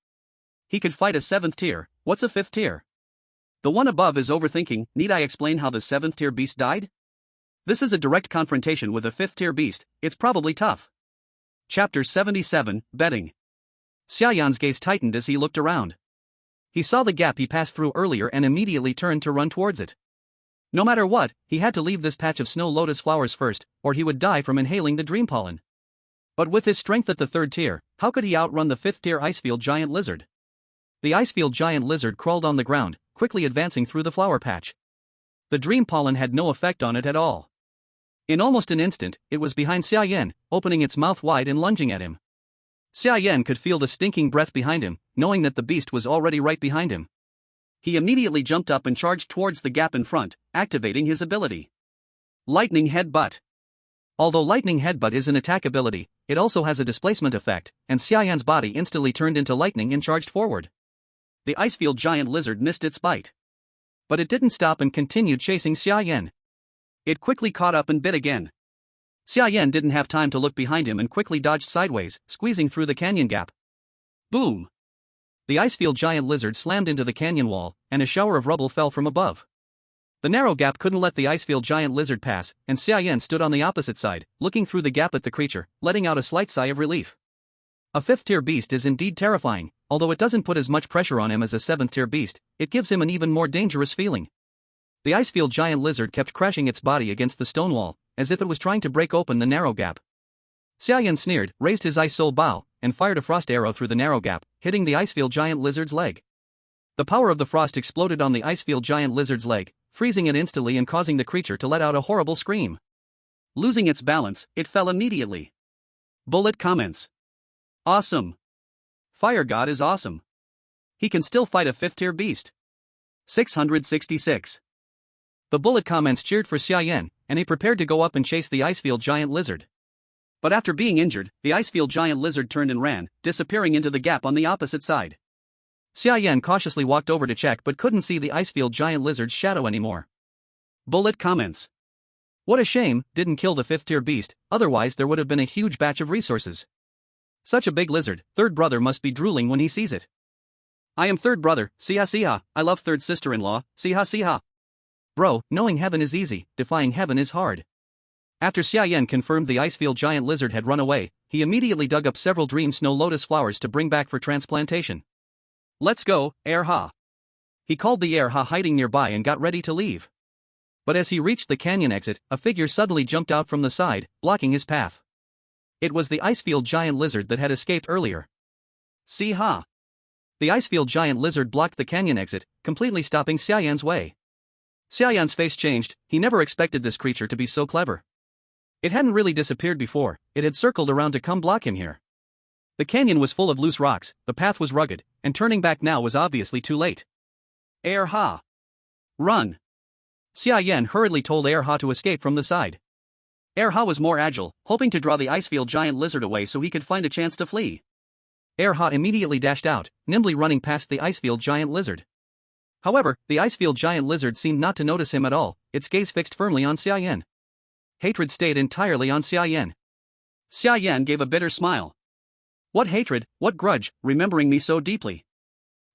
He could fight a 7th tier, what's a 5th tier? The one above is overthinking, need I explain how the 7th tier beast died? This is a direct confrontation with a 5th tier beast, it's probably tough. Chapter 77, Betting. Xia Yan's gaze tightened as he looked around. He saw the gap he passed through earlier and immediately turned to run towards it. No matter what, he had to leave this patch of snow lotus flowers first, or he would die from inhaling the dream pollen. But with his strength at the 3rd tier, how could he outrun the 5th tier Icefield giant lizard? The Icefield giant lizard crawled on the ground, quickly advancing through the flower patch. The dream pollen had no effect on it at all. In almost an instant, it was behind Xia Yan, opening its mouth wide and lunging at him. Xia Yan could feel the stinking breath behind him, knowing that the beast was already right behind him. He immediately jumped up and charged towards the gap in front, activating his ability. Lightning Headbutt. Although Lightning Headbutt is an attack ability, it also has a displacement effect, and Xia Yan's body instantly turned into lightning and charged forward. The Icefield giant lizard missed its bite. But it didn't stop and continued chasing Xia Yan. It quickly caught up and bit again. Xia Yan didn't have time to look behind him and quickly dodged sideways, squeezing through the canyon gap. Boom! The Icefield giant lizard slammed into the canyon wall, and a shower of rubble fell from above. The narrow gap couldn't let the Icefield giant lizard pass, and Xia Yan stood on the opposite side, looking through the gap at the creature, letting out a slight sigh of relief. A 5th tier beast is indeed terrifying, although it doesn't put as much pressure on him as a 7th tier beast, it gives him an even more dangerous feeling. The Icefield giant lizard kept crashing its body against the stone wall, as if it was trying to break open the narrow gap. Xia Yan sneered, raised his ice soul bow, and fired a frost arrow through the narrow gap, hitting the Icefield giant lizard's leg. The power of the frost exploded on the Icefield giant lizard's leg, freezing it instantly and causing the creature to let out a horrible scream. Losing its balance, it fell immediately. Bullet comments. Awesome. Fire God is awesome. He can still fight a 5th tier beast. 666. The bullet comments cheered for Xia Yan, and he prepared to go up and chase the Icefield giant lizard. But after being injured, the Icefield giant lizard turned and ran, disappearing into the gap on the opposite side. Xia Yan cautiously walked over to check but couldn't see the Icefield giant lizard's shadow anymore. Bullet comments. What a shame, didn't kill the 5th-tier beast, otherwise there would have been a huge batch of resources. Such a big lizard, third brother must be drooling when he sees it. I am third brother, Xia. I love third sister-in-law, Xia. Bro, knowing heaven is easy, defying heaven is hard. After Xia Yan confirmed the Icefield giant lizard had run away, he immediately dug up several dream snow lotus flowers to bring back for transplantation. Let's go, Erha. He called the Erha hiding nearby and got ready to leave. But as he reached the canyon exit, a figure suddenly jumped out from the side, blocking his path. It was the Icefield giant lizard that had escaped earlier. Xia. The Icefield giant lizard blocked the canyon exit, completely stopping Xia Yan's way. Xia Yan's face changed, he never expected this creature to be so clever. It hadn't really disappeared before, it had circled around to come block him here. The canyon was full of loose rocks, the path was rugged, and turning back now was obviously too late. Erha. Run. Xia Yan hurriedly told Erha to escape from the side. Erha was more agile, hoping to draw the Icefield giant lizard away so he could find a chance to flee. Erha immediately dashed out, nimbly running past the Icefield giant lizard. However, the Icefield giant lizard seemed not to notice him at all, its gaze fixed firmly on Xia Yan. Hatred stayed entirely on Xia Yan. Xia Yan gave a bitter smile. What hatred, what grudge, remembering me so deeply?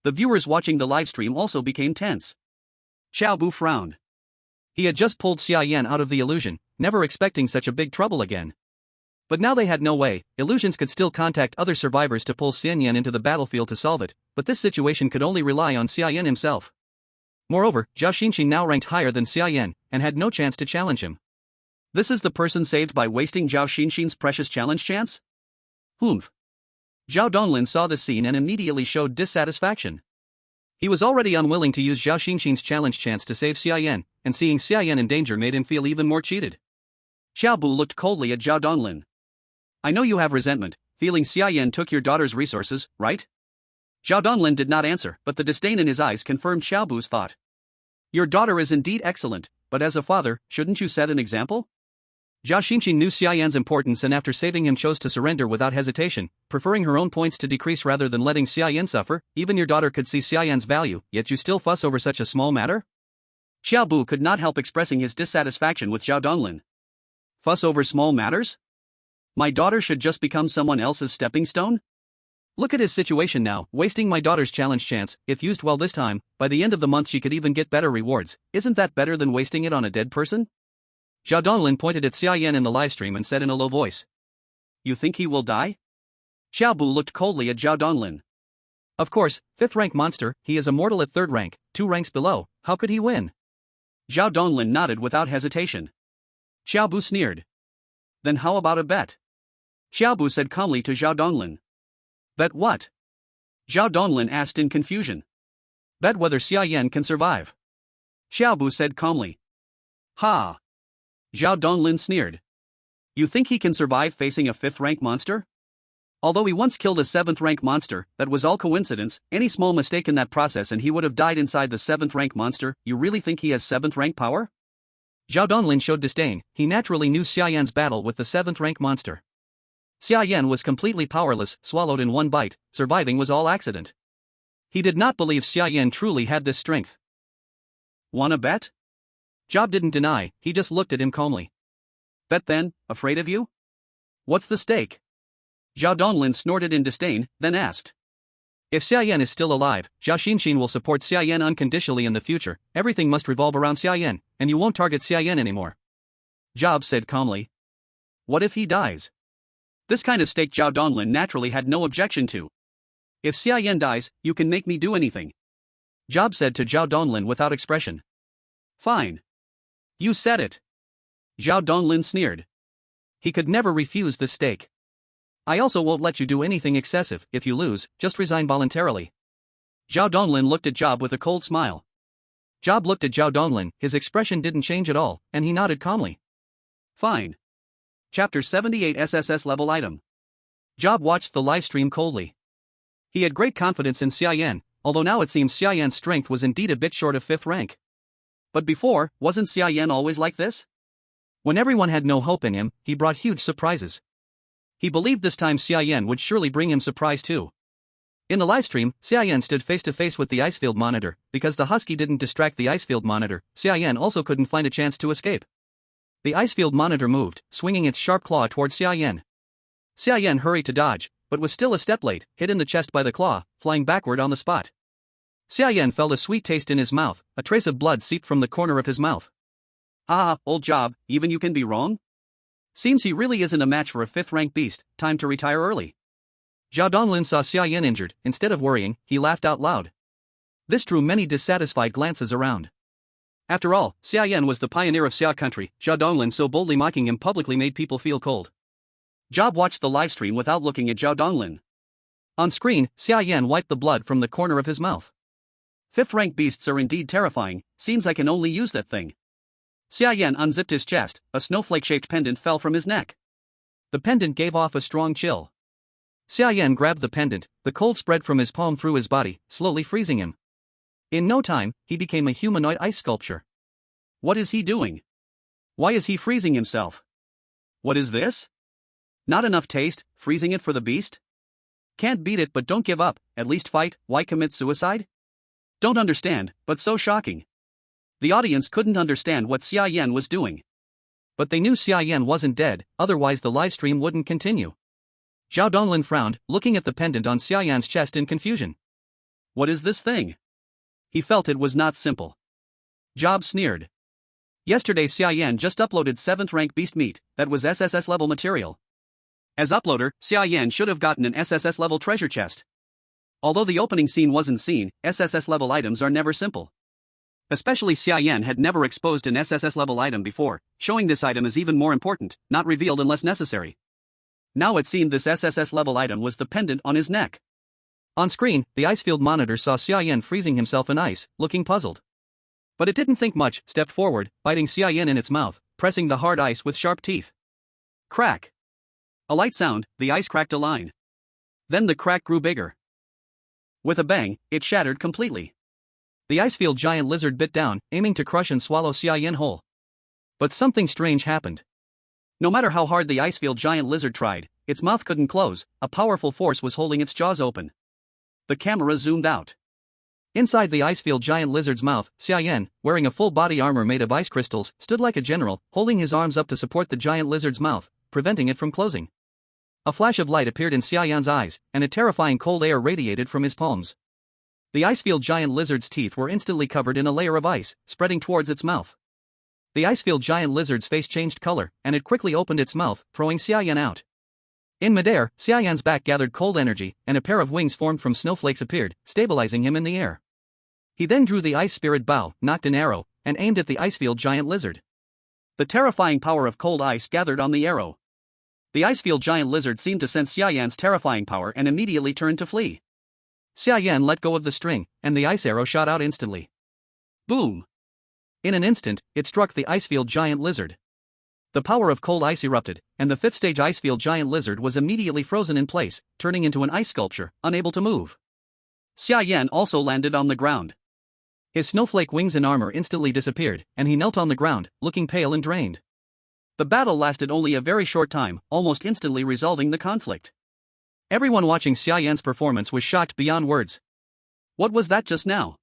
The viewers watching the livestream also became tense. Xiaobu frowned. He had just pulled Xia Yan out of the illusion, never expecting such a big trouble again. But now they had no way, illusions could still contact other survivors to pull Xia Yan into the battlefield to solve it, but this situation could only rely on Xia Yan himself. Moreover, Zhao Xinxin now ranked higher than Xia Yan, and had no chance to challenge him. This is the person saved by wasting Zhao Xinxin's precious challenge chance? Humph. Zhao Donglin saw the scene and immediately showed dissatisfaction. He was already unwilling to use Zhao Xinxin's challenge chance to save Xia Yan, and seeing Xia Yan in danger made him feel even more cheated. Xiaobu looked coldly at Zhao Donglin. I know you have resentment, feeling Xia Yan took your daughter's resources, right? Zhao Donglin did not answer, but the disdain in his eyes confirmed Xiaobu's thought. Your daughter is indeed excellent, but as a father, shouldn't you set an example? Zhao Xinxin knew Xia Yan's importance and after saving him chose to surrender without hesitation, preferring her own points to decrease rather than letting Xia Yan suffer. Even your daughter could see Xia Yan's value, yet you still fuss over such a small matter? Xiaobu could not help expressing his dissatisfaction with Zhao Donglin. Fuss over small matters? My daughter should just become someone else's stepping stone? Look at his situation now, wasting my daughter's challenge chance. If used well this time, by the end of the month she could even get better rewards. Isn't that better than wasting it on a dead person? Zhao Donglin pointed at Xia Yan in the livestream and said in a low voice. You think he will die? Xiaobu looked coldly at Zhao Donglin. Of course, 5th rank monster, he is immortal at 3rd rank, 2 ranks below, how could he win? Zhao Donglin nodded without hesitation. Xiaobu sneered. Then how about a bet? Xiaobu said calmly to Zhao Donglin. Bet what? Zhao Donglin asked in confusion. Bet whether Xia Yan can survive. Xiaobu said calmly. Ha! Zhao Donglin sneered. You think he can survive facing a 5th rank monster? Although he once killed a 7th rank monster, that was all coincidence, any small mistake in that process and he would have died inside the 7th rank monster. You really think he has 7th rank power? Zhao Donglin showed disdain, he naturally knew Xia Yan's battle with the 7th rank monster. Xia Yan was completely powerless, swallowed in one bite, surviving was all accident. He did not believe Xia Yan truly had this strength. Wanna bet? Job didn't deny, he just looked at him calmly. Bet then, afraid of you? What's the stake? Zhao Donglin snorted in disdain, then asked. If Xia Yan is still alive, Zhao Xinxin will support Xia Yan unconditionally in the future. Everything must revolve around Xia Yan, and you won't target Xia Yan anymore. Job said calmly. What if he dies? This kind of stake Zhao Donglin naturally had no objection to. If Xia Yan dies, you can make me do anything. Job said to Zhao Donglin without expression. Fine. You said it. Zhao Donglin sneered. He could never refuse this stake. I also won't let you do anything excessive. If you lose, just resign voluntarily. Zhao Donglin looked at Job with a cold smile. Job looked at Zhao Donglin, his expression didn't change at all, and he nodded calmly. Fine. Chapter 78 SSS level item. Job watched the livestream coldly. He had great confidence in Xia Yan, although now it seems Xia Yan's strength was indeed a bit short of 5th rank. But before, wasn't Xia Yan always like this? When everyone had no hope in him, he brought huge surprises. He believed this time Xia Yan would surely bring him surprise too. In the livestream, Xia Yan stood face to face with the icefield monitor. Because the husky didn't distract the icefield monitor, Xia Yan also couldn't find a chance to escape. The icefield monitor moved, swinging its sharp claw towards Xia Yan. Xia Yan hurried to dodge, but was still a step late, hit in the chest by the claw, flying backward on the spot. Xia Yan felt a sweet taste in his mouth, a trace of blood seeped from the corner of his mouth. Ah, old job, even you can be wrong? Seems he really isn't a match for a 5th-rank beast, time to retire early. Zhao Donglin saw Xia Yan injured. Instead of worrying, he laughed out loud. This drew many dissatisfied glances around. After all, Xia Yan was the pioneer of Xia Country. Zhao Donglin so boldly mocking him publicly made people feel cold. Job watched the livestream without looking at Zhao Donglin. On screen, Xia Yan wiped the blood from the corner of his mouth. 5th-rank beasts are indeed terrifying, seems I can only use that thing. Xia Yan unzipped his chest, a snowflake-shaped pendant fell from his neck. The pendant gave off a strong chill. Xia Yan grabbed the pendant, the cold spread from his palm through his body, slowly freezing him. In no time, he became a humanoid ice sculpture. What is he doing? Why is he freezing himself? What is this? Not enough taste, freezing it for the beast? Can't beat it but don't give up, at least fight, why commit suicide? Don't understand, but so shocking. The audience couldn't understand what Xia Yan was doing. But they knew Xia Yan wasn't dead, otherwise the livestream wouldn't continue. Zhao Donglin frowned, looking at the pendant on Xia Yan's chest in confusion. What is this thing? He felt it was not simple. Job sneered. Yesterday Xia Yan just uploaded 7th-rank beast meat, that was SSS level material. As uploader, Xia Yan should have gotten an SSS level treasure chest. Although the opening scene wasn't seen, SSS level items are never simple. Especially Xia Yan had never exposed an SSS level item before, showing this item is even more important, not revealed unless necessary. Now it seemed this SSS level item was the pendant on his neck. On screen, the icefield monitor saw Xia Yan freezing himself in ice, looking puzzled. But it didn't think much, stepped forward, biting Xia Yan in its mouth, pressing the hard ice with sharp teeth. Crack. A light sound, the ice cracked a line. Then the crack grew bigger. With a bang, it shattered completely. The icefield giant lizard bit down, aiming to crush and swallow Xia Yan whole. But something strange happened. No matter how hard the icefield giant lizard tried, its mouth couldn't close, a powerful force was holding its jaws open. The camera zoomed out. Inside the icefield giant lizard's mouth, Xia Yan, wearing a full body armor made of ice crystals, stood like a general, holding his arms up to support the giant lizard's mouth, preventing it from closing. A flash of light appeared in Xia Yan's eyes, and a terrifying cold air radiated from his palms. The icefield giant lizard's teeth were instantly covered in a layer of ice, spreading towards its mouth. The icefield giant lizard's face changed color, and it quickly opened its mouth, throwing Xia Yan out. In midair, Xia Yan's back gathered cold energy, and a pair of wings formed from snowflakes appeared, stabilizing him in the air. He then drew the ice spirit bow, knocked an arrow, and aimed at the icefield giant lizard. The terrifying power of cold ice gathered on the arrow. The icefield giant lizard seemed to sense Xia Yan's terrifying power and immediately turned to flee. Xia Yan let go of the string, and the ice arrow shot out instantly. Boom! In an instant, it struck the icefield giant lizard. The power of cold ice erupted, and the 5th-stage icefield giant lizard was immediately frozen in place, turning into an ice sculpture, unable to move. Xia Yan also landed on the ground. His snowflake wings and armor instantly disappeared, and he knelt on the ground, looking pale and drained. The battle lasted only a very short time, almost instantly resolving the conflict. Everyone watching Xia Yan's performance was shocked beyond words. What was that just now?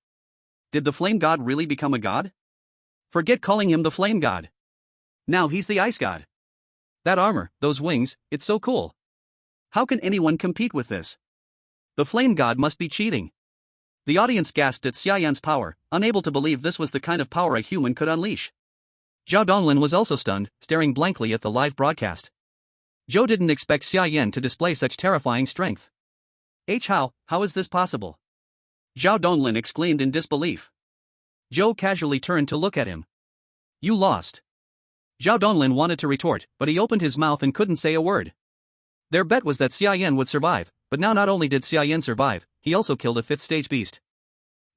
Did the flame god really become a god? Forget calling him the flame god. Now he's the ice god. That armor, those wings, it's so cool. How can anyone compete with this? The flame god must be cheating. The audience gasped at Xia Yan's power, unable to believe this was the kind of power a human could unleash. Zhao Donglin was also stunned, staring blankly at the live broadcast. Zhou didn't expect Xia Yan to display such terrifying strength. How is this possible? Zhao Donglin exclaimed in disbelief. Zhou casually turned to look at him. You lost. Zhao Donglin wanted to retort, but he opened his mouth and couldn't say a word. Their bet was that Xia Yan would survive, but now not only did Xia Yan survive, he also killed a 5th-stage beast.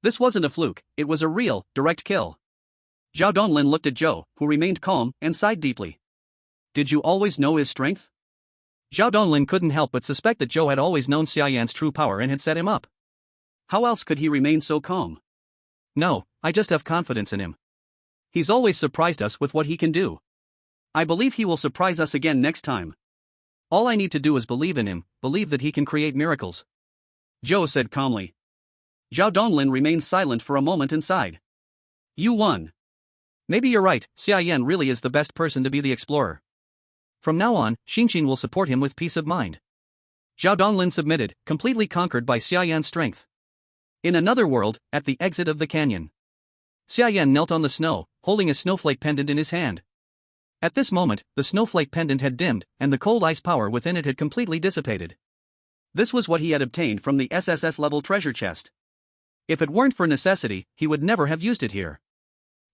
This wasn't a fluke, it was a real, direct kill. Zhao Donglin looked at Zhou, who remained calm, and sighed deeply. Did you always know his strength? Zhao Donglin couldn't help but suspect that Zhou had always known Xia Yan's true power and had set him up. How else could he remain so calm? No, I just have confidence in him. He's always surprised us with what he can do. I believe he will surprise us again next time. All I need to do is believe in him, believe that he can create miracles. Zhou said calmly. Zhao Donglin remained silent for a moment and sighed. You won. Maybe you're right, Xia Yan really is the best person to be the explorer. From now on, Xinxin will support him with peace of mind. Zhao Donglin submitted, completely conquered by Xia Yan's strength. In another world, at the exit of the canyon, Xia Yan knelt on the snow, holding a snowflake pendant in his hand. At this moment, the snowflake pendant had dimmed, and the cold ice power within it had completely dissipated. This was what he had obtained from the SSS-level treasure chest. If it weren't for necessity, he would never have used it here.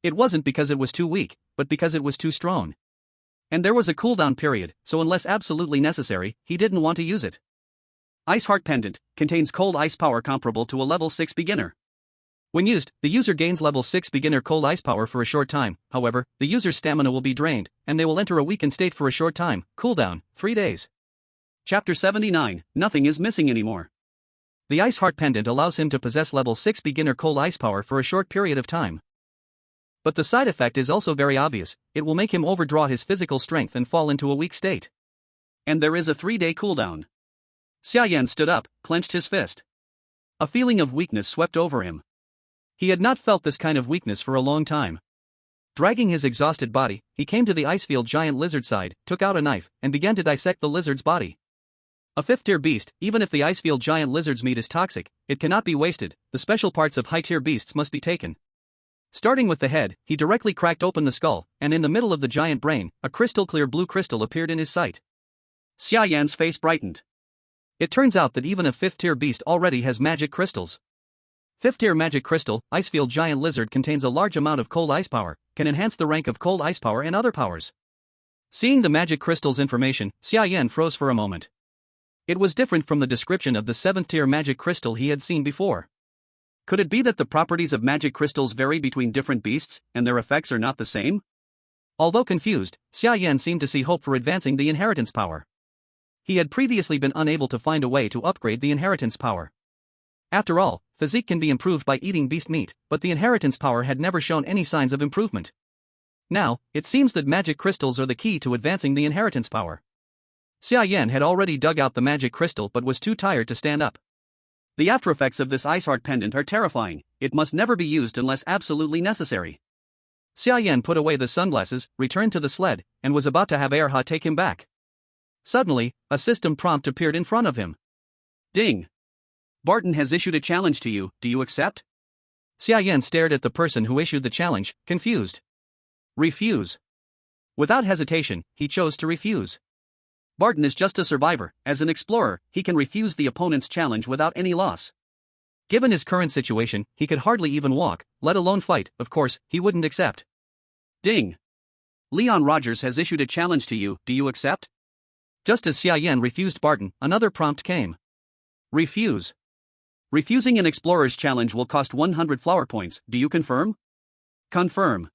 It wasn't because it was too weak, but because it was too strong. And there was a cooldown period, so unless absolutely necessary, he didn't want to use it. Ice Heart Pendant contains cold ice power comparable to a level 6 beginner. When used, the user gains level 6 beginner cold ice power for a short time. However, the user's stamina will be drained, and they will enter a weakened state for a short time. Cooldown, 3 days. Chapter 79, Nothing is missing anymore. The Ice Heart Pendant allows him to possess level 6 beginner cold ice power for a short period of time. But the side effect is also very obvious, it will make him overdraw his physical strength and fall into a weak state. And there is a 3-day cooldown. Xia Yan stood up, clenched his fist. A feeling of weakness swept over him. He had not felt this kind of weakness for a long time. Dragging his exhausted body, he came to the icefield giant lizard side, took out a knife, and began to dissect the lizard's body. A 5th-tier beast, even if the icefield giant lizard's meat is toxic, it cannot be wasted, the special parts of high-tier beasts must be taken. Starting with the head, he directly cracked open the skull, and in the middle of the giant brain, a crystal-clear blue crystal appeared in his sight. Xia Yan's face brightened. It turns out that even a 5th-tier beast already has magic crystals. 5th-tier magic crystal, icefield giant lizard contains a large amount of cold ice power, can enhance the rank of cold ice power and other powers. Seeing the magic crystal's information, Xia Yan froze for a moment. It was different from the description of the 7th-tier magic crystal he had seen before. Could it be that the properties of magic crystals vary between different beasts, and their effects are not the same? Although confused, Xia Yan seemed to see hope for advancing the inheritance power. He had previously been unable to find a way to upgrade the inheritance power. After all, physique can be improved by eating beast meat, but the inheritance power had never shown any signs of improvement. Now, it seems that magic crystals are the key to advancing the inheritance power. Xia Yan had already dug out the magic crystal but was too tired to stand up. The aftereffects of this Ice Heart Pendant are terrifying, it must never be used unless absolutely necessary. Xia Yan put away the sunglasses, returned to the sled, and was about to have Erha take him back. Suddenly, a system prompt appeared in front of him. Ding! Barton has issued a challenge to you, do you accept? Xia Yan stared at the person who issued the challenge, confused. Refuse. Without hesitation, he chose to refuse. Barton is just a survivor, as an explorer, he can refuse the opponent's challenge without any loss. Given his current situation, he could hardly even walk, let alone fight, of course, he wouldn't accept. Ding! Leon Rogers has issued a challenge to you, do you accept? Just as Xia Yan refused Barton, another prompt came. Refuse. Refusing an explorer's challenge will cost 100 flower points, do you confirm? Confirm.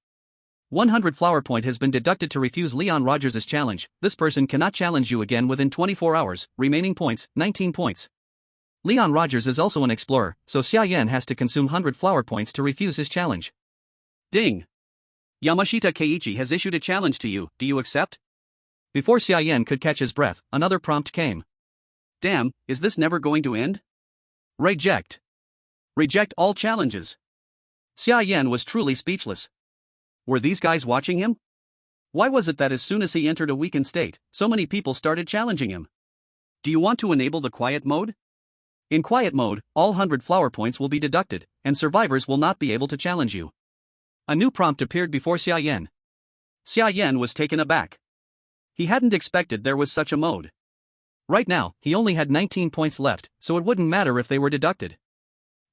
100 flower point has been deducted to refuse Leon Rogers' challenge, this person cannot challenge you again within 24 hours, remaining points, 19 points. Leon Rogers is also an explorer, so Xia Yan has to consume 100 flower points to refuse his challenge. Ding! Yamashita Keiichi has issued a challenge to you, do you accept? Before Xia Yan could catch his breath, another prompt came. Damn, is this never going to end? Reject. Reject all challenges. Xia Yan was truly speechless. Were these guys watching him? Why was it that as soon as he entered a weakened state, so many people started challenging him? Do you want to enable the quiet mode? In quiet mode, all 100 flower points will be deducted, and survivors will not be able to challenge you. A new prompt appeared before Xia Yan. Xia Yan was taken aback. He hadn't expected there was such a mode. Right now, he only had 19 points left, so it wouldn't matter if they were deducted.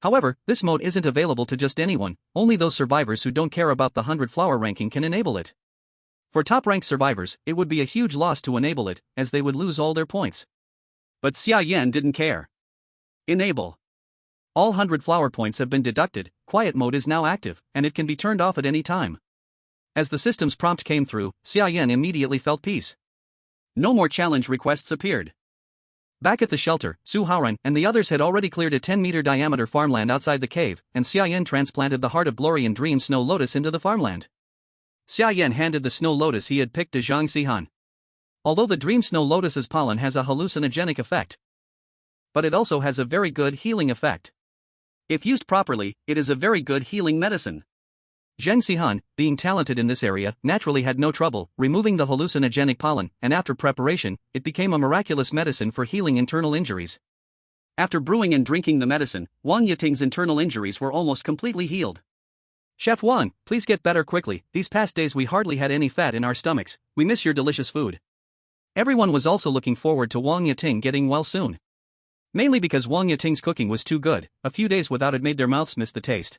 However, this mode isn't available to just anyone, only those survivors who don't care about the 100 flower ranking can enable it. For top-ranked survivors, it would be a huge loss to enable it, as they would lose all their points. But Xia Yan didn't care. Enable. All 100 flower points have been deducted, quiet mode is now active, and it can be turned off at any time. As the system's prompt came through, Xia Yan immediately felt peace. No more challenge requests appeared. Back at the shelter, Su Haoran and the others had already cleared a 10-meter diameter farmland outside the cave, and Xia Yan transplanted the Heart of Glory and Dream Snow Lotus into the farmland. Xia Yan handed the snow lotus he had picked to Zhang Xihan. Although the dream snow lotus's pollen has a hallucinogenic effect, but it also has a very good healing effect. If used properly, it is a very good healing medicine. Zhang Xihan, being talented in this area, naturally had no trouble removing the hallucinogenic pollen, and after preparation, it became a miraculous medicine for healing internal injuries. After brewing and drinking the medicine, Wang Yiting's internal injuries were almost completely healed. Chef Wang, please get better quickly. These past days we hardly had any fat in our stomachs. We miss your delicious food. Everyone was also looking forward to Wang Yiting getting well soon. Mainly because Wang Yiting's cooking was too good. A few days without it made their mouths miss the taste.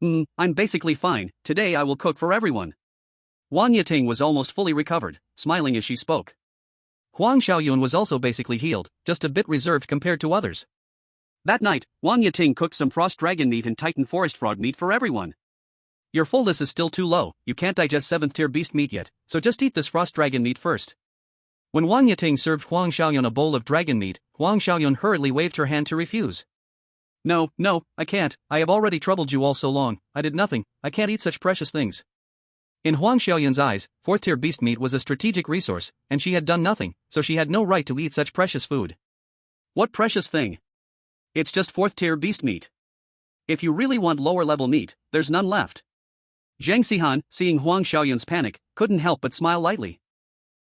I'm basically fine. Today I will cook for everyone. Wang Yiting was almost fully recovered, smiling as she spoke. Huang Xiaoyun was also basically healed, just a bit reserved compared to others. That night, Wang Yiting cooked some frost dragon meat and Titan forest frog meat for everyone. Your fullness is still too low, you can't digest 7th tier beast meat yet, so just eat this frost dragon meat first. When Wang Yiting served Huang Xiaoyun a bowl of dragon meat, Huang Xiaoyun hurriedly waved her hand to refuse. No, I can't. I have already troubled you all so long. I did nothing. I can't eat such precious things. In Huang Xiaoyun's eyes, 4th tier beast meat was a strategic resource, and she had done nothing, so she had no right to eat such precious food. What precious thing? It's just 4th tier beast meat. If you really want lower level meat, there's none left. Zhang Xihan, seeing Huang Xiaoyun's panic, couldn't help but smile lightly.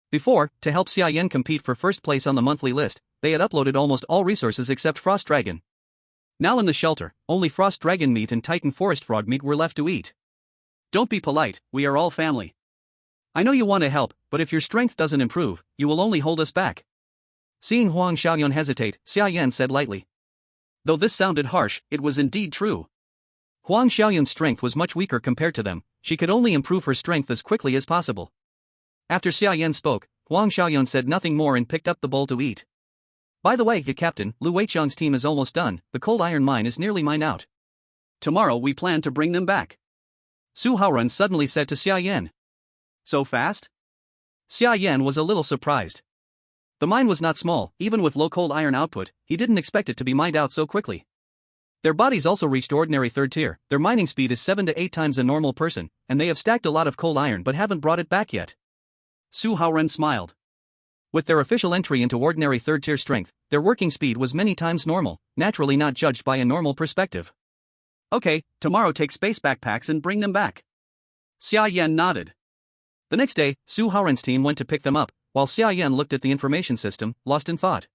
Before, to help Xia Yan compete for first place on the monthly list, they had uploaded almost all resources except Frost Dragon. Now in the shelter, only Frost Dragon meat and Titan Forest Frog meat were left to eat. Don't be polite, we are all family. I know you want to help, but if your strength doesn't improve, you will only hold us back. Seeing Huang Xiaoyun hesitate, Xia Yan said lightly. Though this sounded harsh, it was indeed true. Huang Xiaoyun's strength was much weaker compared to them, she could only improve her strength as quickly as possible. After Xia Yan spoke, Huang Xiaoyun said nothing more and picked up the bowl to eat. By the way, Captain, Lu Weiqiang's team is almost done, the cold iron mine is nearly mined out. Tomorrow we plan to bring them back. Su Haoran suddenly said to Xia Yan. So fast? Xia Yan was a little surprised. The mine was not small, even with low cold iron output, he didn't expect it to be mined out so quickly. Their bodies also reached ordinary 3rd tier, their mining speed is 7 to 8 times a normal person, and they have stacked a lot of cold iron but haven't brought it back yet. Su Haoran smiled. With their official entry into ordinary 3rd tier strength, their working speed was many times normal, naturally not judged by a normal perspective. Okay, tomorrow take space backpacks and bring them back. Xia Yan nodded. The next day, Su Haoran's team went to pick them up, while Xia Yan looked at the information system, lost in thought.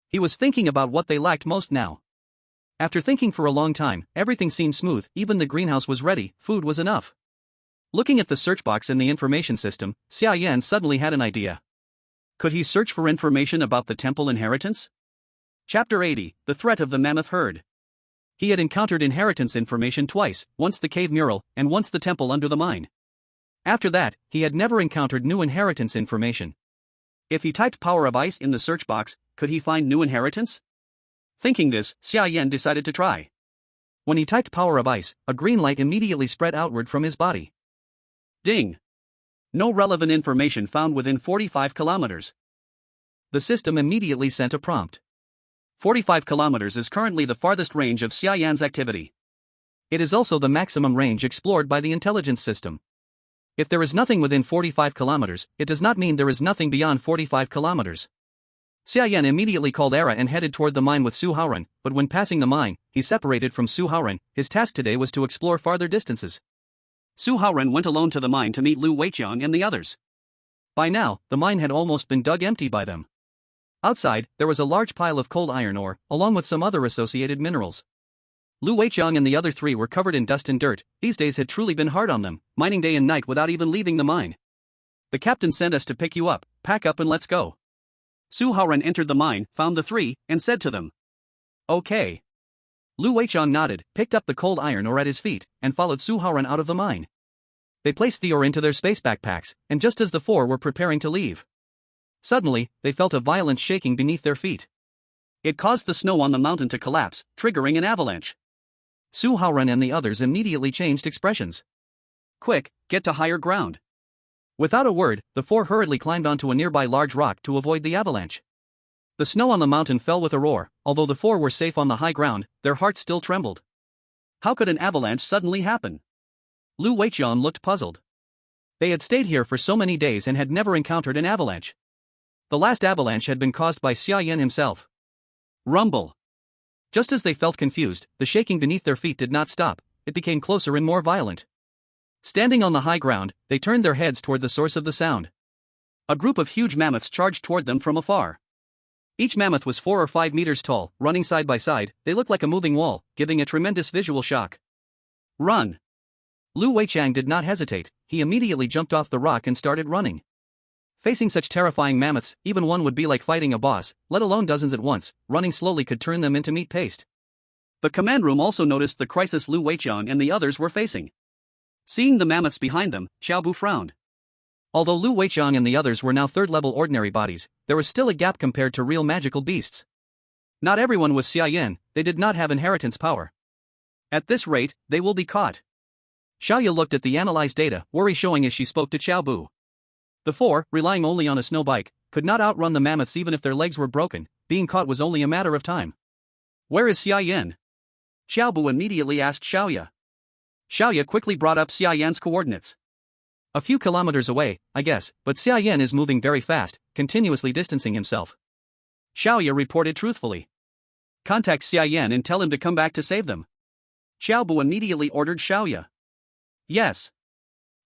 He was thinking about what they lacked most now. After thinking for a long time, everything seemed smooth, even the greenhouse was ready, food was enough. Looking at the search box in the information system, Xia Yan suddenly had an idea. Could he search for information about the temple inheritance? Chapter 80, The Threat of the Mammoth Herd. He had encountered inheritance information twice, once the cave mural, and once the temple under the mine. After that, he had never encountered new inheritance information. If he typed Power of Ice in the search box, could he find new inheritance? Thinking this, Xia Yan decided to try. When he typed Power of Ice, a green light immediately spread outward from his body. Ding! No relevant information found within 45 kilometers. The system immediately sent a prompt. 45 kilometers is currently the farthest range of Xia Yan's activity. It is also the maximum range explored by the intelligence system. If there is nothing within 45 kilometers, it does not mean there is nothing beyond 45 kilometers. Xia Yan immediately called Era and headed toward the mine with Su Haoran, but when passing the mine, he separated from Su Haoran. His task today was to explore farther distances. Su Haoran went alone to the mine to meet Lu Weiqiang and the others. By now, the mine had almost been dug empty by them. Outside, there was a large pile of cold iron ore, along with some other associated minerals. Lu Weiqiang and the other 3 were covered in dust and dirt. These days had truly been hard on them, mining day and night without even leaving the mine. The captain sent us to pick you up, pack up and let's go. Su Haoran entered the mine, found the 3, and said to them. Okay. Lu Weiqiang nodded, picked up the cold iron ore at his feet, and followed Su Haoran out of the mine. They placed the ore into their space backpacks, and just as the 4 were preparing to leave, suddenly, they felt a violent shaking beneath their feet. It caused the snow on the mountain to collapse, triggering an avalanche. Su Haoran and the others immediately changed expressions. Quick, get to higher ground. Without a word, the 4 hurriedly climbed onto a nearby large rock to avoid the avalanche. The snow on the mountain fell with a roar. Although the 4 were safe on the high ground, their hearts still trembled. How could an avalanche suddenly happen? Lu Weiqiang looked puzzled. They had stayed here for so many days and had never encountered an avalanche. The last avalanche had been caused by Xia Yan himself. Rumble. Just as they felt confused, the shaking beneath their feet did not stop, it became closer and more violent. Standing on the high ground, they turned their heads toward the source of the sound. A group of huge mammoths charged toward them from afar. Each mammoth was 4 or 5 meters tall, running side by side. They looked like a moving wall, giving a tremendous visual shock. Run! Lu Weiqiang did not hesitate, he immediately jumped off the rock and started running. Facing such terrifying mammoths, even one would be like fighting a boss, let alone dozens at once. Running slowly could turn them into meat paste. The command room also noticed the crisis Lu Weiqiang and the others were facing. Seeing the mammoths behind them, Xiaobu frowned. Although Lu Weiqiang and the others were now third-level ordinary bodies, there was still a gap compared to real magical beasts. Not everyone was Xia Yan, they did not have inheritance power. At this rate, they will be caught. Xiaoya looked at the analyzed data, worry showing as she spoke to Xiaobu. The four, relying only on a snow bike, could not outrun the mammoths even if their legs were broken. Being caught was only a matter of time. Where is Xia Yan? Xiaobu immediately asked Xiaoya. Xiaoya quickly brought up Xia Yan's coordinates. A few kilometers away, I guess, but Xia Yan is moving very fast, continuously distancing himself. Xiaoya reported truthfully. Contact Xia Yan and tell him to come back to save them. Xiaobu immediately ordered Xiaoya. Yes.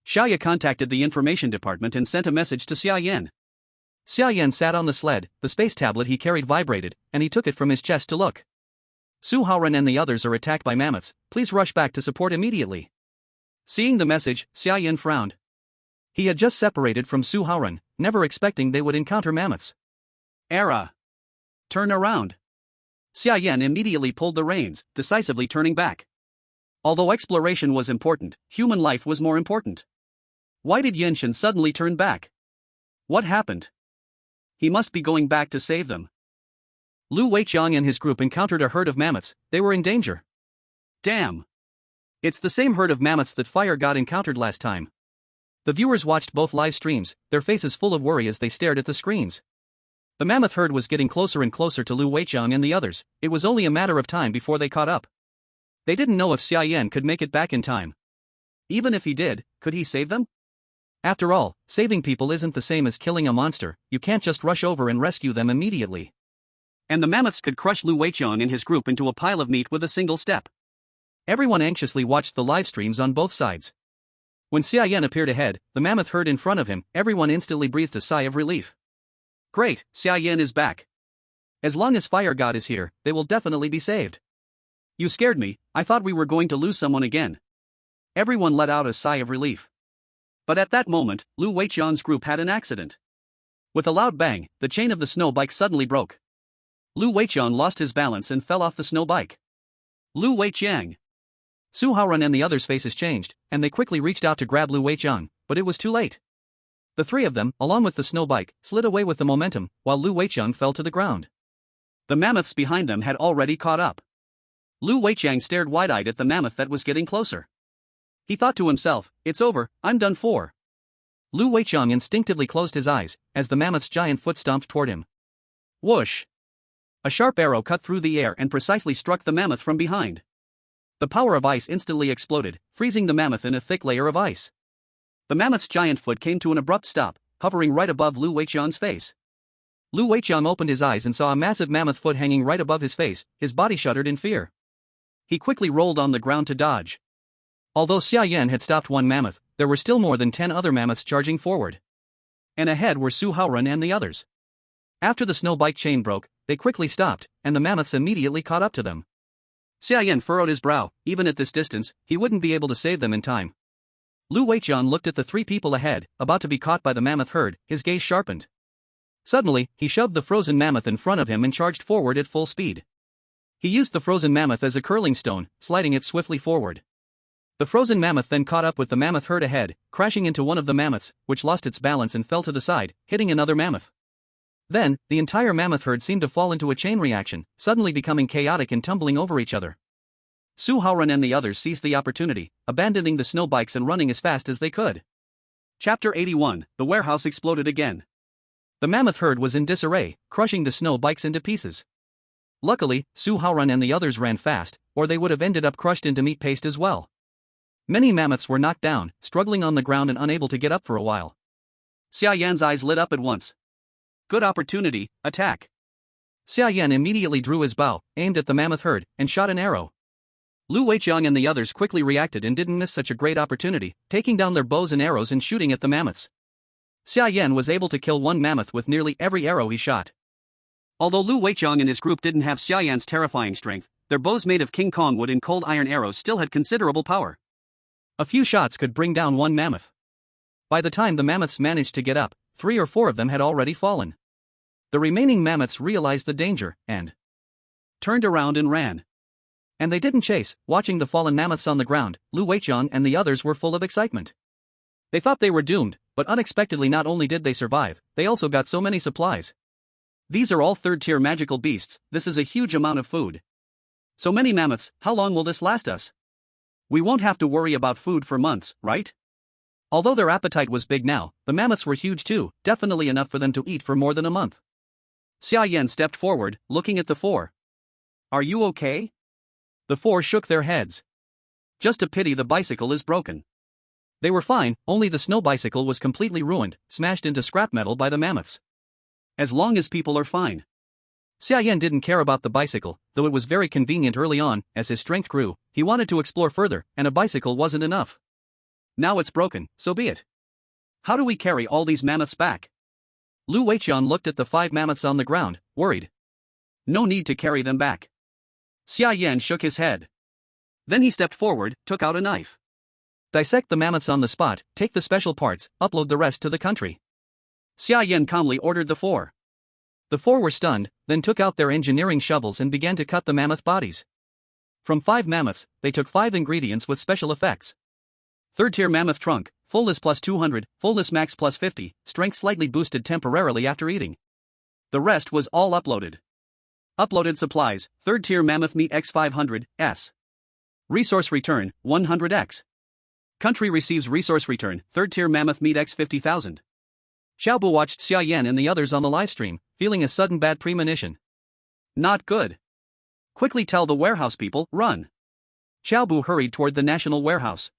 Xiaoya contacted the information department and sent a message to Xia Yan. Xia Yan sat on the sled, the space tablet he carried vibrated, and he took it from his chest to look. Su Haoran and the others are attacked by mammoths, please rush back to support immediately. Seeing the message, Xia Yan frowned. He had just separated from Su Haoran, never expecting they would encounter mammoths. Era. Turn around. Xia Yan immediately pulled the reins, decisively turning back. Although exploration was important, human life was more important. Why did Yenshin suddenly turn back? What happened? He must be going back to save them. Lu Weiqiang and his group encountered a herd of mammoths, they were in danger. Damn! It's the same herd of mammoths that Fire God encountered last time. The viewers watched both live streams, their faces full of worry as they stared at the screens. The mammoth herd was getting closer and closer to Lu Weiqiang and the others, it was only a matter of time before they caught up. They didn't know if Xia Yan could make it back in time. Even if he did, could he save them? After all, saving people isn't the same as killing a monster, you can't just rush over and rescue them immediately. And the mammoths could crush Lu Weiqiang and his group into a pile of meat with a single step. Everyone anxiously watched the live streams on both sides. When Xia Yan appeared ahead, the mammoth herd in front of him, everyone instantly breathed a sigh of relief. Great, Xia Yan is back. As long as Fire God is here, they will definitely be saved. You scared me, I thought we were going to lose someone again. Everyone let out a sigh of relief. But at that moment, Lu Weiqiang's group had an accident. With a loud bang, the chain of the snow bike suddenly broke. Lu Weiqiang lost his balance and fell off the snow bike. Lu Weiqiang. Su Haoran and the others' faces changed, and they quickly reached out to grab Lu Weiqiang, but it was too late. The three of them, along with the snow bike, slid away with the momentum, while Lu Weiqiang fell to the ground. The mammoths behind them had already caught up. Lu Weiqiang stared wide-eyed at the mammoth that was getting closer. He thought to himself, it's over, I'm done for. Lu Weiqiang instinctively closed his eyes, as the mammoth's giant foot stomped toward him. Whoosh! A sharp arrow cut through the air and precisely struck the mammoth from behind. The power of ice instantly exploded, freezing the mammoth in a thick layer of ice. The mammoth's giant foot came to an abrupt stop, hovering right above Lu Weiqiang's face. Lu Weiqiang opened his eyes and saw a massive mammoth foot hanging right above his face, his body shuddered in fear. He quickly rolled on the ground to dodge. Although Xia Yan had stopped one mammoth, there were still more than 10 other mammoths charging forward. And ahead were Su Haoran and the others. After the snow bike chain broke, they quickly stopped, and the mammoths immediately caught up to them. Xia Yan furrowed his brow, even at this distance, he wouldn't be able to save them in time. Lu Weiqiang looked at the 3 people ahead, about to be caught by the mammoth herd, his gaze sharpened. Suddenly, he shoved the frozen mammoth in front of him and charged forward at full speed. He used the frozen mammoth as a curling stone, sliding it swiftly forward. The frozen mammoth then caught up with the mammoth herd ahead, crashing into one of the mammoths, which lost its balance and fell to the side, hitting another mammoth. Then, the entire mammoth herd seemed to fall into a chain reaction, suddenly becoming chaotic and tumbling over each other. Su Haoran and the others seized the opportunity, abandoning the snow bikes and running as fast as they could. Chapter 81, The warehouse exploded again. The mammoth herd was in disarray, crushing the snow bikes into pieces. Luckily, Su Haoran and the others ran fast, or they would have ended up crushed into meat paste as well. Many mammoths were knocked down, struggling on the ground and unable to get up for a while. Xia Yan's eyes lit up at once. Good opportunity, attack. Xia Yan immediately drew his bow, aimed at the mammoth herd, and shot an arrow. Lu Weiqiang and the others quickly reacted and didn't miss such a great opportunity, taking down their bows and arrows and shooting at the mammoths. Xia Yan was able to kill one mammoth with nearly every arrow he shot. Although Lu Weiqiang and his group didn't have Xia Yan's terrifying strength, their bows made of King Kong wood and cold iron arrows still had considerable power. A few shots could bring down one mammoth. By the time the mammoths managed to get up, 3 or 4 of them had already fallen. The remaining mammoths realized the danger, and turned around and ran. And they didn't chase. Watching the fallen mammoths on the ground, Lu Weiqiang and the others were full of excitement. They thought they were doomed, but unexpectedly not only did they survive, they also got so many supplies. These are all third-tier magical beasts. This is a huge amount of food. So many mammoths, how long will this last us? We won't have to worry about food for months, right? Although their appetite was big now, the mammoths were huge too, definitely enough for them to eat for more than a month. Xia Yan stepped forward, looking at the 4. Are you okay? The 4 shook their heads. Just a pity the bicycle is broken. They were fine, only the snow bicycle was completely ruined, smashed into scrap metal by the mammoths. As long as people are fine. Xia Yan didn't care about the bicycle, though it was very convenient early on. As his strength grew, he wanted to explore further, and a bicycle wasn't enough. Now it's broken, so be it. How do we carry all these mammoths back? Lu Weiqiang looked at the 5 mammoths on the ground, worried. No need to carry them back. Xia Yan shook his head. Then he stepped forward, took out a knife. Dissect the mammoths on the spot, take the special parts, upload the rest to the country. Xia Yan calmly ordered the 4. The 4 were stunned, then took out their engineering shovels and began to cut the mammoth bodies. From 5 mammoths, they took 5 ingredients with special effects. Third-tier mammoth trunk, fullness plus 200, fullness max plus 50, strength slightly boosted temporarily after eating. The rest was all uploaded. Uploaded supplies, third-tier mammoth meat x500, s. Resource return, 100x. Country receives resource return, third-tier mammoth meat x50,000. Xiaobu watched Xia Yan and the others on the livestream, feeling a sudden bad premonition. Not good. Quickly tell the warehouse people, run. Xiaobu hurried toward the national warehouse.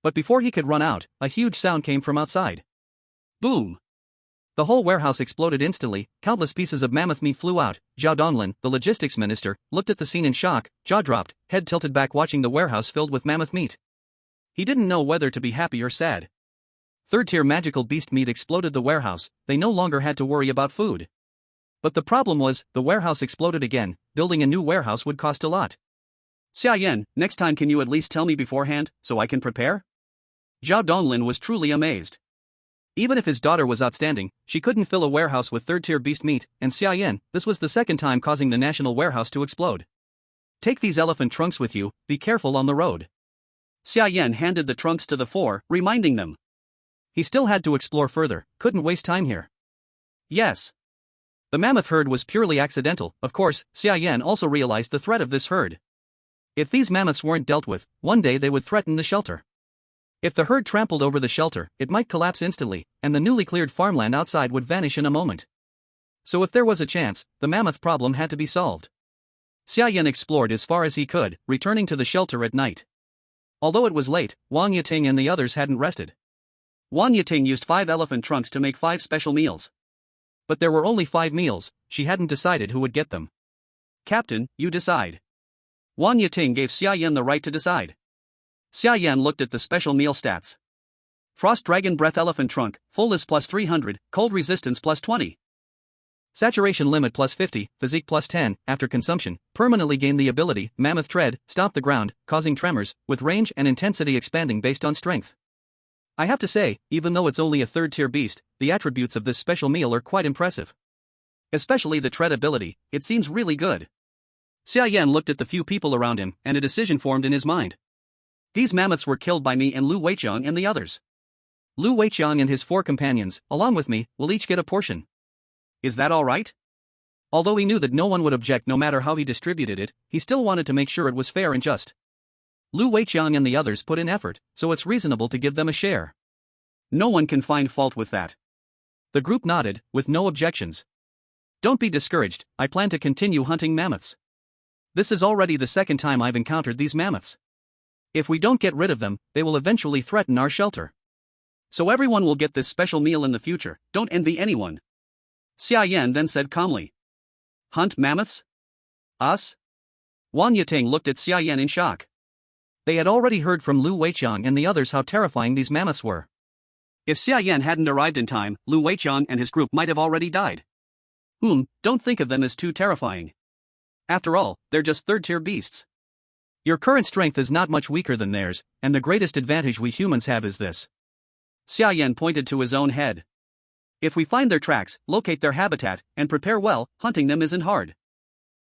But before he could run out, a huge sound came from outside. Boom! The whole warehouse exploded instantly, countless pieces of mammoth meat flew out. Zhao Donglin, the logistics minister, looked at the scene in shock, jaw dropped, head tilted back watching the warehouse filled with mammoth meat. He didn't know whether to be happy or sad. Third-tier magical beast meat exploded the warehouse, they no longer had to worry about food. But the problem was, the warehouse exploded again. Building a new warehouse would cost a lot. Xia Yan, next time can you at least tell me beforehand, so I can prepare? Zhao Donglin was truly amazed. Even if his daughter was outstanding, she couldn't fill a warehouse with third-tier beast meat, and Xia Yan, this was the second time causing the national warehouse to explode. Take these elephant trunks with you, be careful on the road. Xia Yan handed the trunks to the 4, reminding them. He still had to explore further, couldn't waste time here. Yes. The mammoth herd was purely accidental. Of course, Xia Yan also realized the threat of this herd. If these mammoths weren't dealt with, one day they would threaten the shelter. If the herd trampled over the shelter, it might collapse instantly, and the newly cleared farmland outside would vanish in a moment. So if there was a chance, the mammoth problem had to be solved. Xia Yan explored as far as he could, returning to the shelter at night. Although it was late, Wang Yiting and the others hadn't rested. Wang Yiting used 5 elephant trunks to make 5 special meals. But there were only 5 meals, she hadn't decided who would get them. Captain, you decide. Wang Yiting gave Xia Yan the right to decide. Xia Yan looked at the special meal stats. Frost Dragon Breath Elephant Trunk, fullness plus 300, cold resistance plus 20. Saturation limit plus 50, physique plus 10, after consumption, permanently gain the ability, Mammoth Tread, stomp the ground, causing tremors, with range and intensity expanding based on strength. I have to say, even though it's only a third-tier beast, the attributes of this special meal are quite impressive. Especially the tread ability, it seems really good. Xia Yan looked at the few people around him, and a decision formed in his mind. These mammoths were killed by me and Lu Weiqiang and the others. Lu Weiqiang and his 4 companions, along with me, will each get a portion. Is that all right? Although he knew that no one would object no matter how he distributed it, he still wanted to make sure it was fair and just. Lu Weiqiang and the others put in effort, so it's reasonable to give them a share. No one can find fault with that. The group nodded, with no objections. Don't be discouraged, I plan to continue hunting mammoths. This is already the second time I've encountered these mammoths. If we don't get rid of them, they will eventually threaten our shelter. So everyone will get this special meal in the future, don't envy anyone. Xia Yan then said calmly. Hunt mammoths? Us? Wang Yateng looked at Xia Yan in shock. They had already heard from Lu Weiqiang and the others how terrifying these mammoths were. If Xia Yan hadn't arrived in time, Lu Weiqiang and his group might have already died. Don't think of them as too terrifying. After all, they're just third-tier beasts. Your current strength is not much weaker than theirs, and the greatest advantage we humans have is this. Xia Yan pointed to his own head. If we find their tracks, locate their habitat, and prepare well, hunting them isn't hard.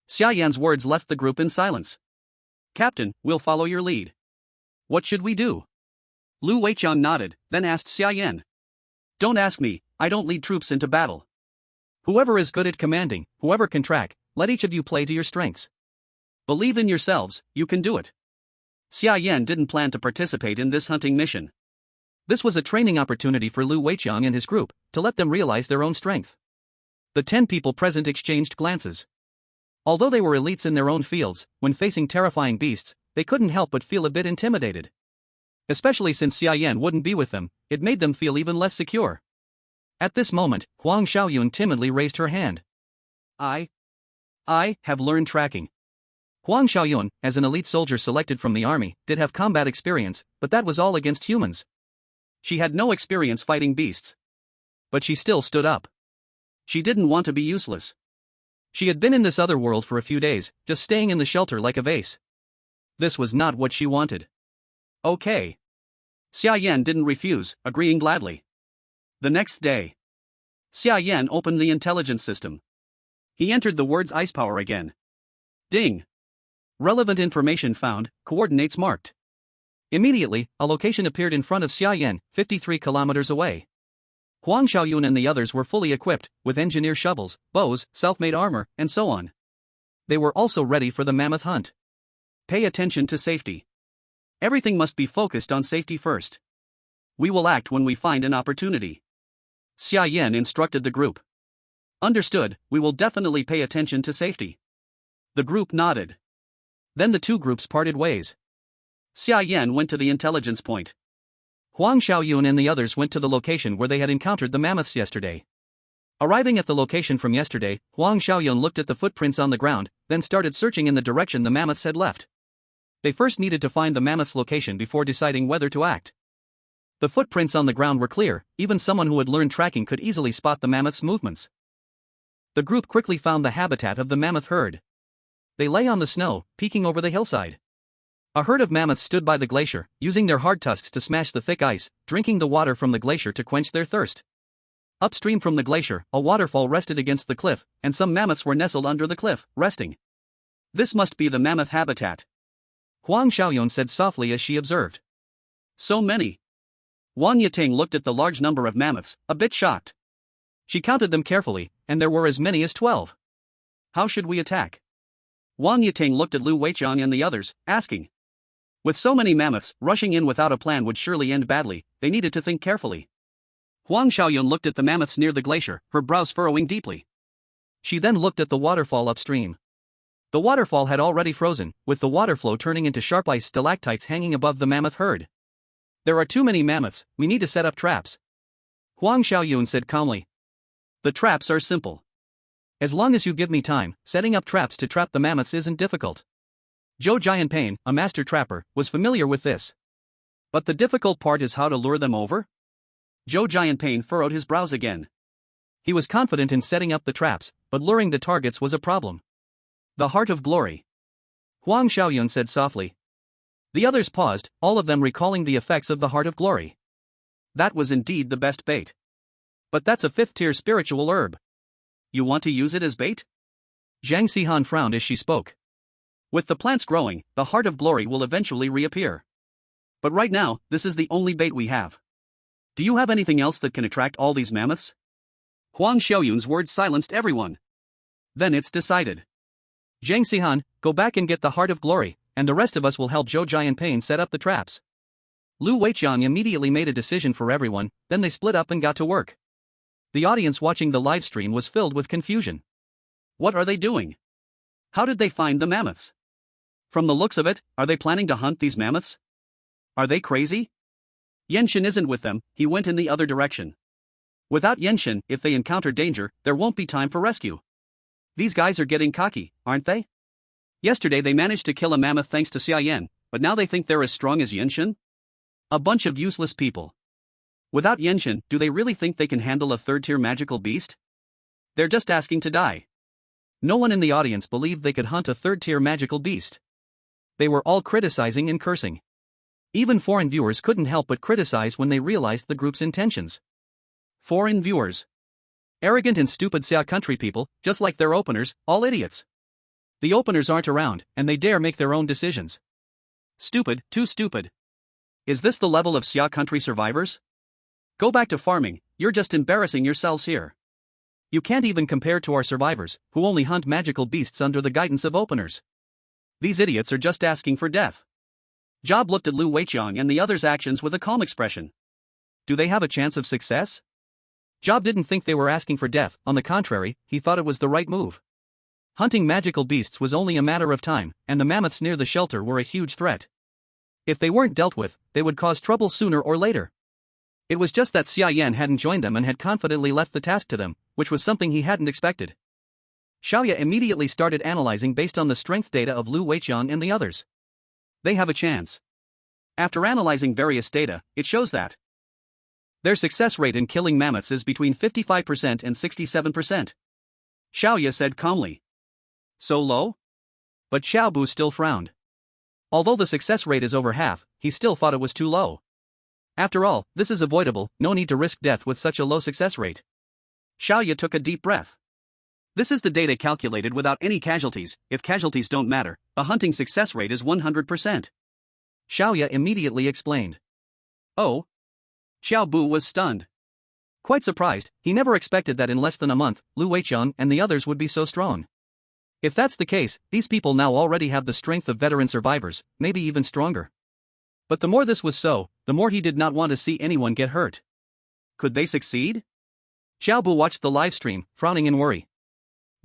Xia Yan's words left the group in silence. Captain, we'll follow your lead. What should we do? Lu Weiqiang nodded, then asked Xia Yan. Don't ask me, I don't lead troops into battle. Whoever is good at commanding, whoever can track, let each of you play to your strengths. Believe in yourselves, you can do it. Xia Yan didn't plan to participate in this hunting mission. This was a training opportunity for Lu Weiqiang and his group, to let them realize their own strength. The 10 people present exchanged glances. Although they were elites in their own fields, when facing terrifying beasts, they couldn't help but feel a bit intimidated. Especially since Xia Yan wouldn't be with them, it made them feel even less secure. At this moment, Huang Xiaoyun timidly raised her hand. I have learned tracking. Huang Xiaoyun, as an elite soldier selected from the army, did have combat experience, but that was all against humans. She had no experience fighting beasts. But she still stood up. She didn't want to be useless. She had been in this other world for a few days, just staying in the shelter like a vase. This was not what she wanted. Okay. Xia Yan didn't refuse, agreeing gladly. The next day, Xia Yan opened the intelligence system. He entered the words ice power again. Ding. Relevant information found, coordinates marked. Immediately, a location appeared in front of Xia Yan, 53 kilometers away. Huang Xiaoyun and the others were fully equipped, with engineer shovels, bows, self-made armor, and so on. They were also ready for the mammoth hunt. Pay attention to safety. Everything must be focused on safety first. We will act when we find an opportunity. Xia Yan instructed the group. Understood, we will definitely pay attention to safety. The group nodded. Then the two groups parted ways. Xia Yan went to the intelligence point. Huang Xiaoyun and the others went to the location where they had encountered the mammoths yesterday. Arriving at the location from yesterday, Huang Xiaoyun looked at the footprints on the ground, then started searching in the direction the mammoths had left. They first needed to find the mammoth's location before deciding whether to act. The footprints on the ground were clear, even someone who had learned tracking could easily spot the mammoth's movements. The group quickly found the habitat of the mammoth herd. They lay on the snow, peeking over the hillside. A herd of mammoths stood by the glacier, using their hard tusks to smash the thick ice, drinking the water from the glacier to quench their thirst. Upstream from the glacier, a waterfall rested against the cliff, and some mammoths were nestled under the cliff, resting. This must be the mammoth habitat. Huang Xiaoyun said softly as she observed. So many. Wang Yateng looked at the large number of mammoths, a bit shocked. She counted them carefully, and there were as many as 12. How should we attack? Wang Yateng looked at Lu Weiqiang and the others, asking. With so many mammoths, rushing in without a plan would surely end badly, they needed to think carefully. Huang Xiaoyun looked at the mammoths near the glacier, her brows furrowing deeply. She then looked at the waterfall upstream. The waterfall had already frozen, with the water flow turning into sharp ice stalactites hanging above the mammoth herd. There are too many mammoths, we need to set up traps. Huang Xiaoyun said calmly. The traps are simple. As long as you give me time, setting up traps to trap the mammoths isn't difficult. Zhou Jianpain, a master trapper, was familiar with this. But the difficult part is how to lure them over? Zhou Jianpain furrowed his brows again. He was confident in setting up the traps, but luring the targets was a problem. The heart of glory. Huang Xiaoyun said softly. The others paused, all of them recalling the effects of the heart of glory. That was indeed the best bait. But that's a 5th-tier spiritual herb. You want to use it as bait? Zhang Xihan frowned as she spoke. With the plants growing, the heart of glory will eventually reappear. But right now, this is the only bait we have. Do you have anything else that can attract all these mammoths? Huang Xiaoyun's words silenced everyone. Then it's decided. Zhang Xihan, go back and get the heart of glory, and the rest of us will help Zhou Jianpain set up the traps. Lu Weiqiang immediately made a decision for everyone, then they split up and got to work. The audience watching the live stream was filled with confusion. What are they doing? How did they find the mammoths? From the looks of it, are they planning to hunt these mammoths? Are they crazy? Yenshin isn't with them, he went in the other direction. Without Yenshin, if they encounter danger, there won't be time for rescue. These guys are getting cocky, aren't they? Yesterday they managed to kill a mammoth thanks to Xia Yan, but now they think they're as strong as Yenshin? A bunch of useless people. Without Yenshin, do they really think they can handle a third-tier magical beast? They're just asking to die. No one in the audience believed they could hunt a third-tier magical beast. They were all criticizing and cursing. Even foreign viewers couldn't help but criticize when they realized the group's intentions. Foreign viewers. Arrogant and stupid Xia Country people, just like their openers, all idiots. The openers aren't around, and they dare make their own decisions. Stupid, too stupid. Is this the level of Xia Country survivors? Go back to farming, you're just embarrassing yourselves here. You can't even compare to our survivors, who only hunt magical beasts under the guidance of openers. These idiots are just asking for death. Job looked at Lu Weiqiang and the others' actions with a calm expression. Do they have a chance of success? Job didn't think they were asking for death, on the contrary, he thought it was the right move. Hunting magical beasts was only a matter of time, and the mammoths near the shelter were a huge threat. If they weren't dealt with, they would cause trouble sooner or later. It was just that Xia Yan hadn't joined them and had confidently left the task to them, which was something he hadn't expected. Xiaoya immediately started analyzing based on the strength data of Lu Weiqiang and the others. They have a chance. After analyzing various data, it shows that their success rate in killing mammoths is between 55% and 67%. Xiaoya said calmly. So low? But Xiaobu still frowned. Although the success rate is over half, he still thought it was too low. After all, this is avoidable, no need to risk death with such a low success rate. Xiaoya took a deep breath. This is the data calculated without any casualties. If casualties don't matter, a hunting success rate is 100%. Xiaoya immediately explained. Oh? Xiaobu was stunned. Quite surprised, he never expected that in less than a month, Lu Weiqiang and the others would be so strong. If that's the case, these people now already have the strength of veteran survivors, maybe even stronger. But the more this was so, the more he did not want to see anyone get hurt. Could they succeed? Xiaobu watched the live stream, frowning in worry.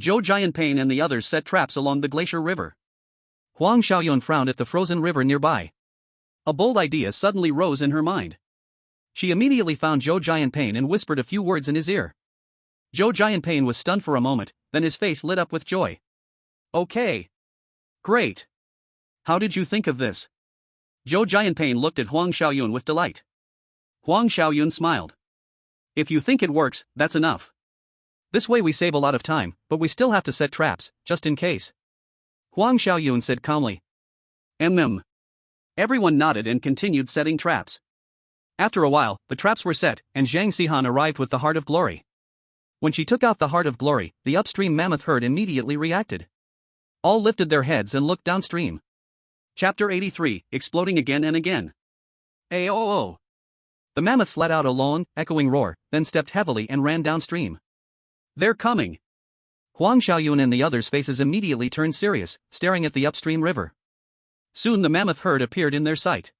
Zhou Jianping and the others set traps along the glacier river. Huang Xiaoyun frowned at the frozen river nearby. A bold idea suddenly rose in her mind. She immediately found Zhou Jianping and whispered a few words in his ear. Zhou Jianping was stunned for a moment, then his face lit up with joy. Okay. Great. How did you think of this? Zhou Jianping looked at Huang Xiaoyun with delight. Huang Xiaoyun smiled. If you think it works, that's enough. This way we save a lot of time, but we still have to set traps, just in case. Huang Xiaoyun said calmly. Everyone nodded and continued setting traps. After a while, the traps were set, and Zhang Xihan arrived with the Heart of Glory. When she took out the Heart of Glory, the upstream mammoth herd immediately reacted. All lifted their heads and looked downstream. Chapter 83, Exploding Again and Again. Aoo. The mammoths let out a long, echoing roar, then stepped heavily and ran downstream. They're coming. Huang Xiaoyun and the others' faces immediately turned serious, staring at the upstream river. Soon the mammoth herd appeared in their sight.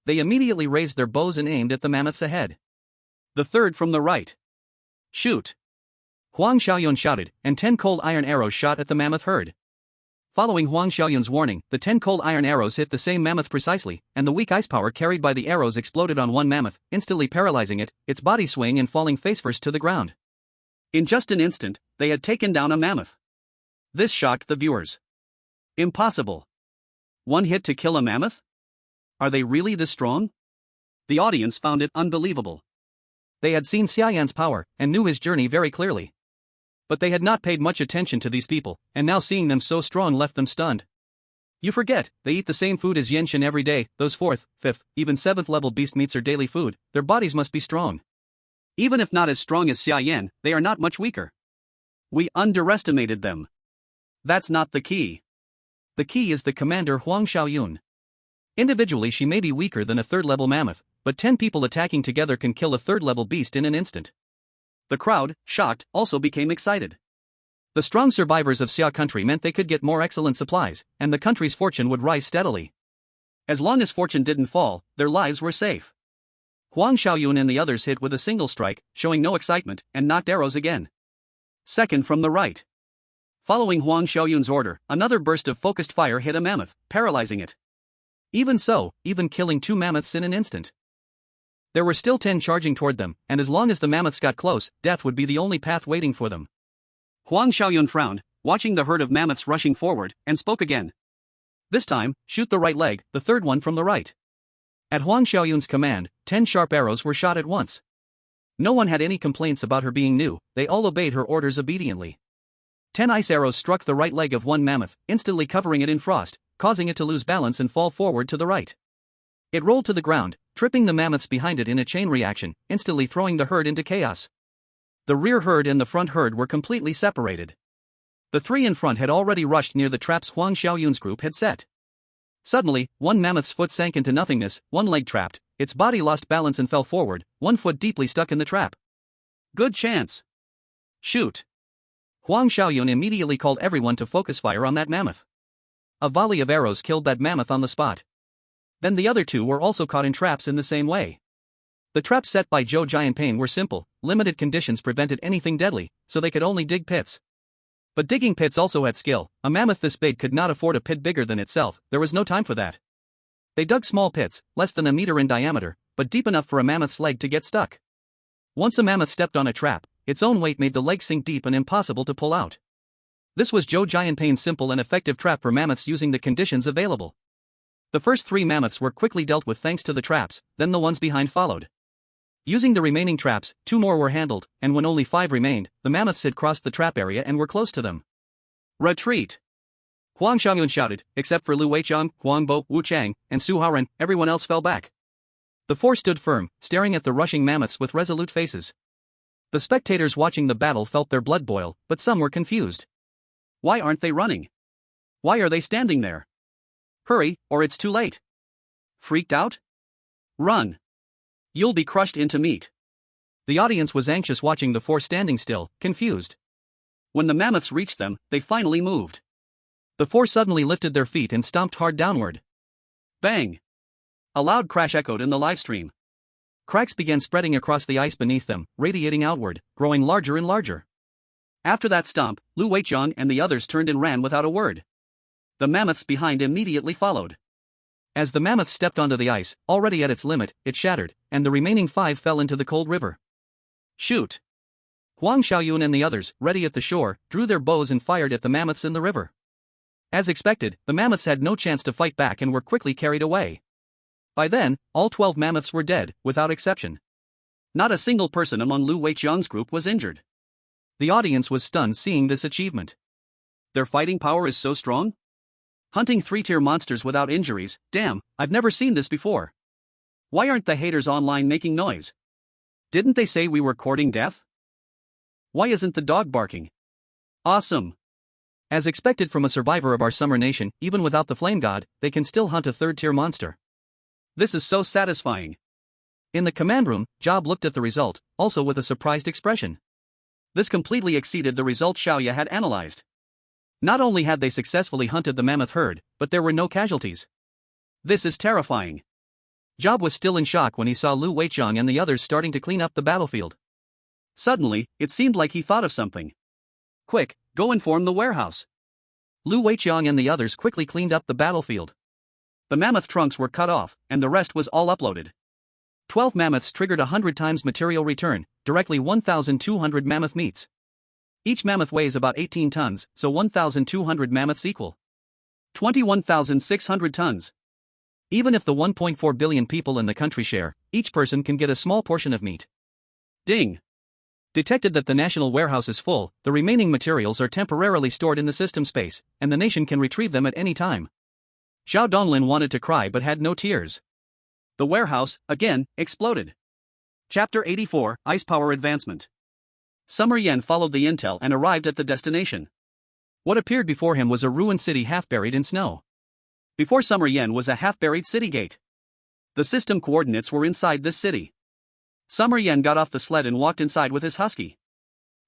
They immediately raised their bows and aimed at the mammoths ahead. The third from the right. Shoot! Huang Xiaoyun shouted, and 10 cold iron arrows shot at the mammoth herd. Following Huang Xiaoyun's warning, the 10 cold iron arrows hit the same mammoth precisely, and the weak ice power carried by the arrows exploded on one mammoth, instantly paralyzing it, its body swaying and falling face-first to the ground. In just an instant, they had taken down a mammoth. This shocked the viewers. Impossible. One hit to kill a mammoth? Are they really this strong? The audience found it unbelievable. They had seen Xia Yan's power, and knew his journey very clearly. But they had not paid much attention to these people, and now seeing them so strong left them stunned. You forget, they eat the same food as Yenshin every day, those 4th, 5th, even 7th level beast meats are daily food, their bodies must be strong. Even if not as strong as Xia Yan, they are not much weaker. We underestimated them. That's not the key. The key is the commander Huang Xiaoyun. Individually she may be weaker than a 3rd level mammoth, but 10 people attacking together can kill a 3rd level beast in an instant. The crowd, shocked, also became excited. The strong survivors of Xia Country meant they could get more excellent supplies, and the country's fortune would rise steadily. As long as fortune didn't fall, their lives were safe. Huang Xiaoyun and the others hit with a single strike, showing no excitement, and knocked arrows again. Second from the right. Following Huang Xiaoyun's order, another burst of focused fire hit a mammoth, paralyzing it. Even so, even killing 2 mammoths in an instant. There were still 10 charging toward them, and as long as the mammoths got close, death would be the only path waiting for them. Huang Xiaoyun frowned, watching the herd of mammoths rushing forward, and spoke again. This time, shoot the right leg, the third one from the right. At Huang Xiaoyun's command, 10 sharp arrows were shot at once. No one had any complaints about her being new, they all obeyed her orders obediently. 10 ice arrows struck the right leg of one mammoth, instantly covering it in frost, causing it to lose balance and fall forward to the right. It rolled to the ground, tripping the mammoths behind it in a chain reaction, instantly throwing the herd into chaos. The rear herd and the front herd were completely separated. The 3 in front had already rushed near the traps Huang Xiaoyun's group had set. Suddenly, one mammoth's foot sank into nothingness, one leg trapped, its body lost balance and fell forward, one foot deeply stuck in the trap. Good chance. Shoot. Huang Xiaoyun immediately called everyone to focus fire on that mammoth. A volley of arrows killed that mammoth on the spot. Then the other 2 were also caught in traps in the same way. The traps set by Zhou Jianping were simple, limited conditions prevented anything deadly, so they could only dig pits. But digging pits also had skill, a mammoth this big could not afford a pit bigger than itself, there was no time for that. They dug small pits, less than a meter in diameter, but deep enough for a mammoth's leg to get stuck. Once a mammoth stepped on a trap, its own weight made the leg sink deep and impossible to pull out. This was Zhou Jianping's simple and effective trap for mammoths using the conditions available. The first 3 mammoths were quickly dealt with thanks to the traps, then the ones behind followed. Using the remaining traps, 2 more were handled, and when only 5 remained, the mammoths had crossed the trap area and were close to them. Retreat! Huang Xiaoyun shouted, except for Lu Weiqiang, Huang Bo, Wu Chang, and Su Haoren, everyone else fell back. The 4 stood firm, staring at the rushing mammoths with resolute faces. The spectators watching the battle felt their blood boil, but some were confused. Why aren't they running? Why are they standing there? Hurry, or it's too late. Freaked out? Run. You'll be crushed into meat. The audience was anxious watching the 4 standing still, confused. When the mammoths reached them, they finally moved. The 4 suddenly lifted their feet and stomped hard downward. Bang! A loud crash echoed in the livestream. Cracks began spreading across the ice beneath them, radiating outward, growing larger and larger. After that stomp, Lu Weiqiang and the others turned and ran without a word. The mammoths behind immediately followed. As the mammoth stepped onto the ice, already at its limit, it shattered, and the remaining 5 fell into the cold river. Shoot! Huang Xiaoyun and the others, ready at the shore, drew their bows and fired at the mammoths in the river. As expected, the mammoths had no chance to fight back and were quickly carried away. By then, all 12 mammoths were dead, without exception. Not a single person among Lu Weiqiang's group was injured. The audience was stunned seeing this achievement. Their fighting power is so strong? Hunting 3-tier monsters without injuries, damn, I've never seen this before. Why aren't the haters online making noise? Didn't they say we were courting death? Why isn't the dog barking? Awesome. As expected from a survivor of our summer nation, even without the flame god, they can still hunt a 3rd-tier monster. This is so satisfying. In the command room, Job looked at the result, also with a surprised expression. This completely exceeded the result Xiaoya had analyzed. Not only had they successfully hunted the mammoth herd, but there were no casualties. This is terrifying. Job was still in shock when he saw Lu Weiqiang and the others starting to clean up the battlefield. Suddenly, it seemed like he thought of something. Quick, go inform the warehouse. Lu Weiqiang and the others quickly cleaned up the battlefield. The mammoth trunks were cut off, and the rest was all uploaded. 12 mammoths triggered 100 times material return, directly 1,200 mammoth meats. Each mammoth weighs about 18 tons, so 1,200 mammoths equal 21,600 tons. Even if the 1.4 billion people in the country share, each person can get a small portion of meat. Ding! Detected that the national warehouse is full, the remaining materials are temporarily stored in the system space, and the nation can retrieve them at any time. Xiao Donglin wanted to cry but had no tears. The warehouse, again, exploded. Chapter 84, Ice Power Advancement. Summer Yen followed the intel and arrived at the destination. What appeared before him was a ruined city half buried in snow. Before Summer Yen was a half-buried city gate. The system coordinates were inside this city. Summer Yen got off the sled and walked inside with his husky.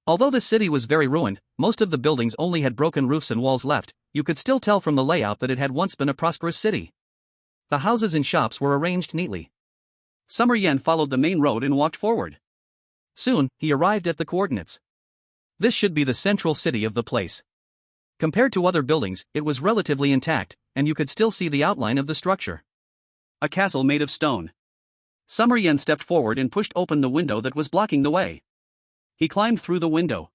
Although the city was very ruined, most of the buildings only had broken roofs and walls left, you could still tell from the layout that it had once been a prosperous city. The houses and shops were arranged neatly. Summer Yen followed the main road and walked forward. Soon, he arrived at the coordinates. This should be the central city of the place. Compared to other buildings, it was relatively intact, and you could still see the outline of the structure. A castle made of stone. Summer Yen stepped forward and pushed open the window that was blocking the way. He climbed through the window.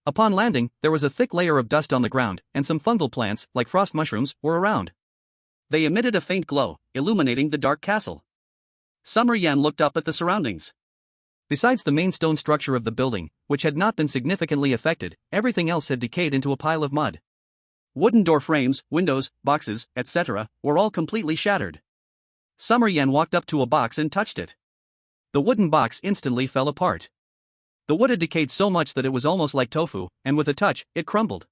Upon landing, there was a thick layer of dust on the ground, and some fungal plants, like frost mushrooms, were around. They emitted a faint glow, illuminating the dark castle. Summer Yen looked up at the surroundings. Besides the main stone structure of the building, which had not been significantly affected, everything else had decayed into a pile of mud. Wooden door frames, windows, boxes, etc., were all completely shattered. Summer Yen walked up to a box and touched it. The wooden box instantly fell apart. The wood had decayed so much that it was almost like tofu, and with a touch, it crumbled.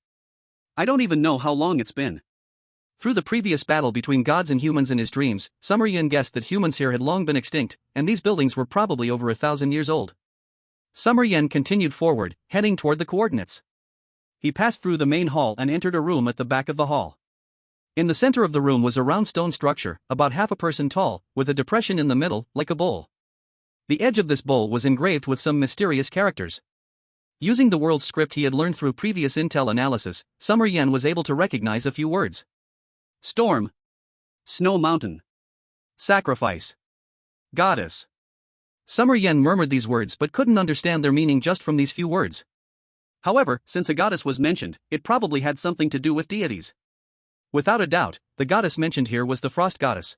I don't even know how long it's been. Through the previous battle between gods and humans in his dreams, Summer Yen guessed that humans here had long been extinct, and these buildings were probably over 1,000 years old. Summer Yen continued forward, heading toward the coordinates. He passed through the main hall and entered a room at the back of the hall. In the center of the room was a round stone structure, about half a person tall, with a depression in the middle, like a bowl. The edge of this bowl was engraved with some mysterious characters. Using the world script he had learned through previous intel analysis, Summer Yen was able to recognize a few words. Storm. Snow Mountain. Sacrifice. Goddess. Summer Yen murmured these words but couldn't understand their meaning just from these few words. However, since a goddess was mentioned, it probably had something to do with deities. Without a doubt, the goddess mentioned here was the Frost Goddess.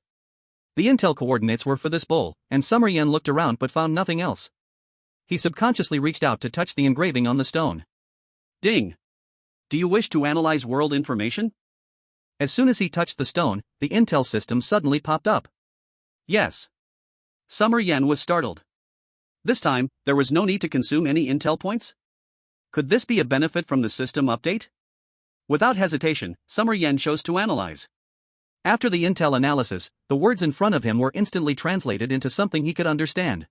The intel coordinates were for this bowl, and Summer Yen looked around but found nothing else. He subconsciously reached out to touch the engraving on the stone. Ding! Do you wish to analyze world information? As soon as he touched the stone, the intel system suddenly popped up. Yes. Summer Yen was startled. This time, there was no need to consume any intel points? Could this be a benefit from the system update? Without hesitation, Summer Yen chose to analyze. After the intel analysis, the words in front of him were instantly translated into something he could understand.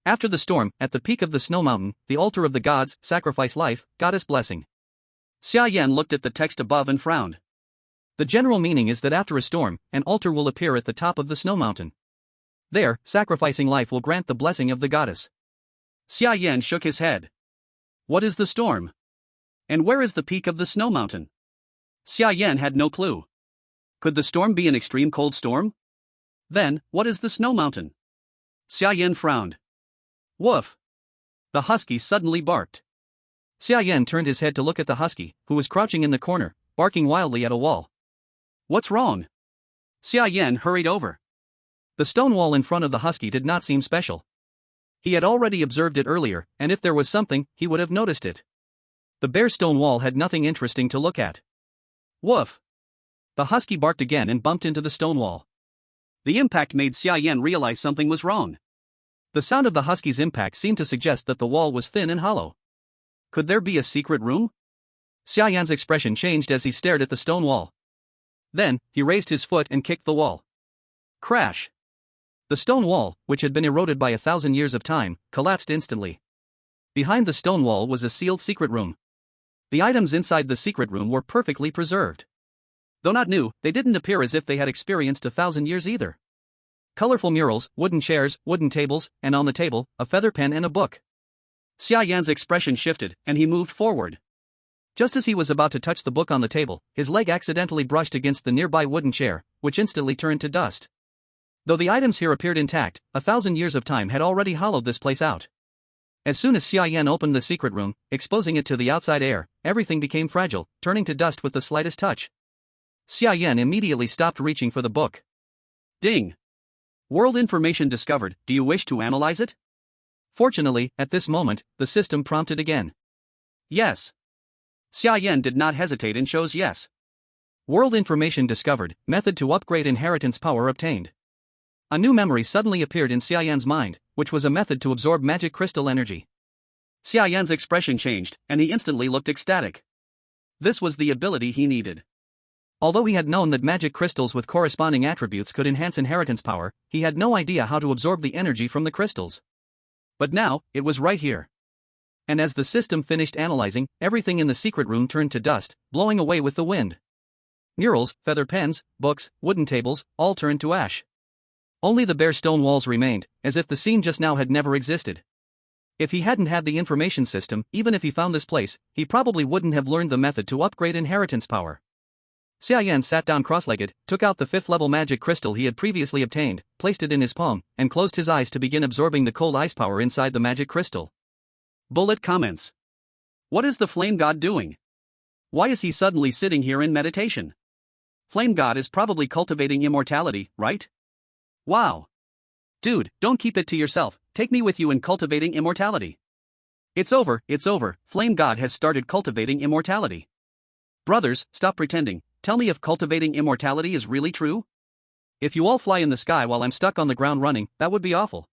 After the storm, at the peak of the snow mountain, the altar of the gods, sacrifice life, goddess blessing. Xia Yan looked at the text above and frowned. The general meaning is that after a storm, an altar will appear at the top of the snow mountain. There, sacrificing life will grant the blessing of the goddess. Xia Yan shook his head. What is the storm? And where is the peak of the snow mountain? Xia Yan had no clue. Could the storm be an extreme cold storm? Then, what is the snow mountain? Xia Yan frowned. Woof! The husky suddenly barked. Xia Yan turned his head to look at the husky, who was crouching in the corner, barking wildly at a wall. What's wrong? Xia Yan hurried over. The stone wall in front of the husky did not seem special. He had already observed it earlier, and if there was something, he would have noticed it. The bare stone wall had nothing interesting to look at. Woof! The husky barked again and bumped into the stone wall. The impact made Xia Yan realize something was wrong. The sound of the husky's impact seemed to suggest that the wall was thin and hollow. Could there be a secret room? Xia Yan's expression changed as he stared at the stone wall. Then, he raised his foot and kicked the wall. Crash! The stone wall, which had been eroded by 1,000 years of time, collapsed instantly. Behind the stone wall was a sealed secret room. The items inside the secret room were perfectly preserved. Though not new, they didn't appear as if they had experienced 1,000 years either. Colorful murals, wooden chairs, wooden tables, and on the table, a feather pen and a book. Xia Yan's expression shifted, and he moved forward. Just as he was about to touch the book on the table, his leg accidentally brushed against the nearby wooden chair, which instantly turned to dust. Though the items here appeared intact, 1,000 years of time had already hollowed this place out. As soon as Xia Yan opened the secret room, exposing it to the outside air, everything became fragile, turning to dust with the slightest touch. Xia Yan immediately stopped reaching for the book. Ding! World information discovered, do you wish to analyze it? Fortunately, at this moment, the system prompted again. Yes. Xia Yan did not hesitate and chose yes. World information discovered, method to upgrade inheritance power obtained. A new memory suddenly appeared in Xia Yan's mind, which was a method to absorb magic crystal energy. Xia Yan's expression changed, and he instantly looked ecstatic. This was the ability he needed. Although he had known that magic crystals with corresponding attributes could enhance inheritance power, he had no idea how to absorb the energy from the crystals. But now, it was right here. And as the system finished analyzing, everything in the secret room turned to dust, blowing away with the wind. Murals, feather pens, books, wooden tables, all turned to ash. Only the bare stone walls remained, as if the scene just now had never existed. If he hadn't had the information system, even if he found this place, he probably wouldn't have learned the method to upgrade inheritance power. Xia Yan sat down cross-legged, took out the 5th level magic crystal he had previously obtained, placed it in his palm, and closed his eyes to begin absorbing the cold ice power inside the magic crystal. Bullet comments. What is the Flame God doing? Why is he suddenly sitting here in meditation? Flame God is probably cultivating immortality, right? Wow. Dude, don't keep it to yourself, take me with you in cultivating immortality. It's over, Flame God has started cultivating immortality. Brothers, stop pretending, tell me if cultivating immortality is really true? If you all fly in the sky while I'm stuck on the ground running, that would be awful.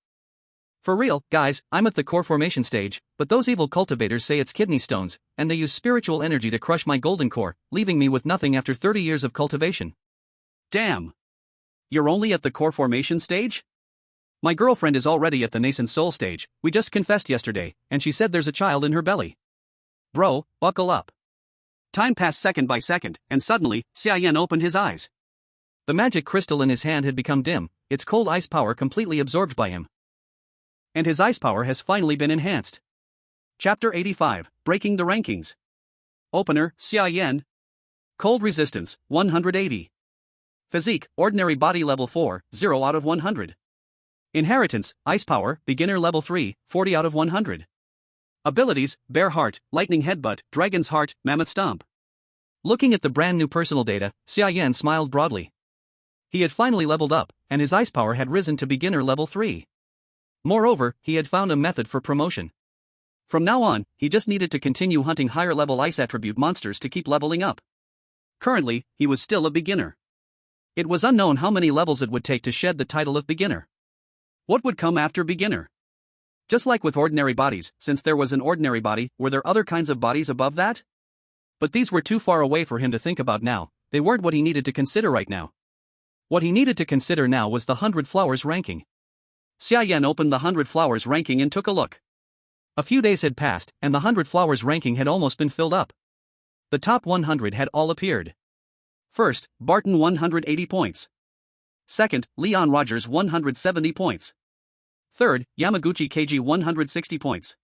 For real, guys, I'm at the core formation stage, but those evil cultivators say it's kidney stones, and they use spiritual energy to crush my golden core, leaving me with nothing after 30 years of cultivation. Damn. You're only at the core formation stage? My girlfriend is already at the nascent soul stage, we just confessed yesterday, and she said there's a child in her belly. Bro, buckle up. Time passed second by second, and suddenly, Xia Yan opened his eyes. The magic crystal in his hand had become dim, its cold ice power completely absorbed by him. And his ice power has finally been enhanced. Chapter 85, Breaking the Rankings. Opener, Xia Yan. Cold resistance, 180. Physique, ordinary body level 4, 0 out of 100. Inheritance, ice power, beginner level 3, 40 out of 100. Abilities, Bear Heart, Lightning Headbutt, Dragon's Heart, Mammoth Stomp. Looking at the brand new personal data, Xia Yan smiled broadly. He had finally leveled up, and his ice power had risen to beginner level 3. Moreover, he had found a method for promotion. From now on, he just needed to continue hunting higher level ice attribute monsters to keep leveling up. Currently, he was still a beginner. It was unknown how many levels it would take to shed the title of beginner. What would come after beginner? Just like with ordinary bodies, since there was an ordinary body, were there other kinds of bodies above that? But these were too far away for him to think about now, they weren't what he needed to consider right now. What he needed to consider now was the 100 Flowers ranking. Xia Yan opened the 100 Flowers ranking and took a look. A few days had passed, and the 100 Flowers ranking had almost been filled up. The top 100 had all appeared. First, Barton 180 points. Second, Leon Rogers 170 points. Third, Yamaguchi KG 160 points.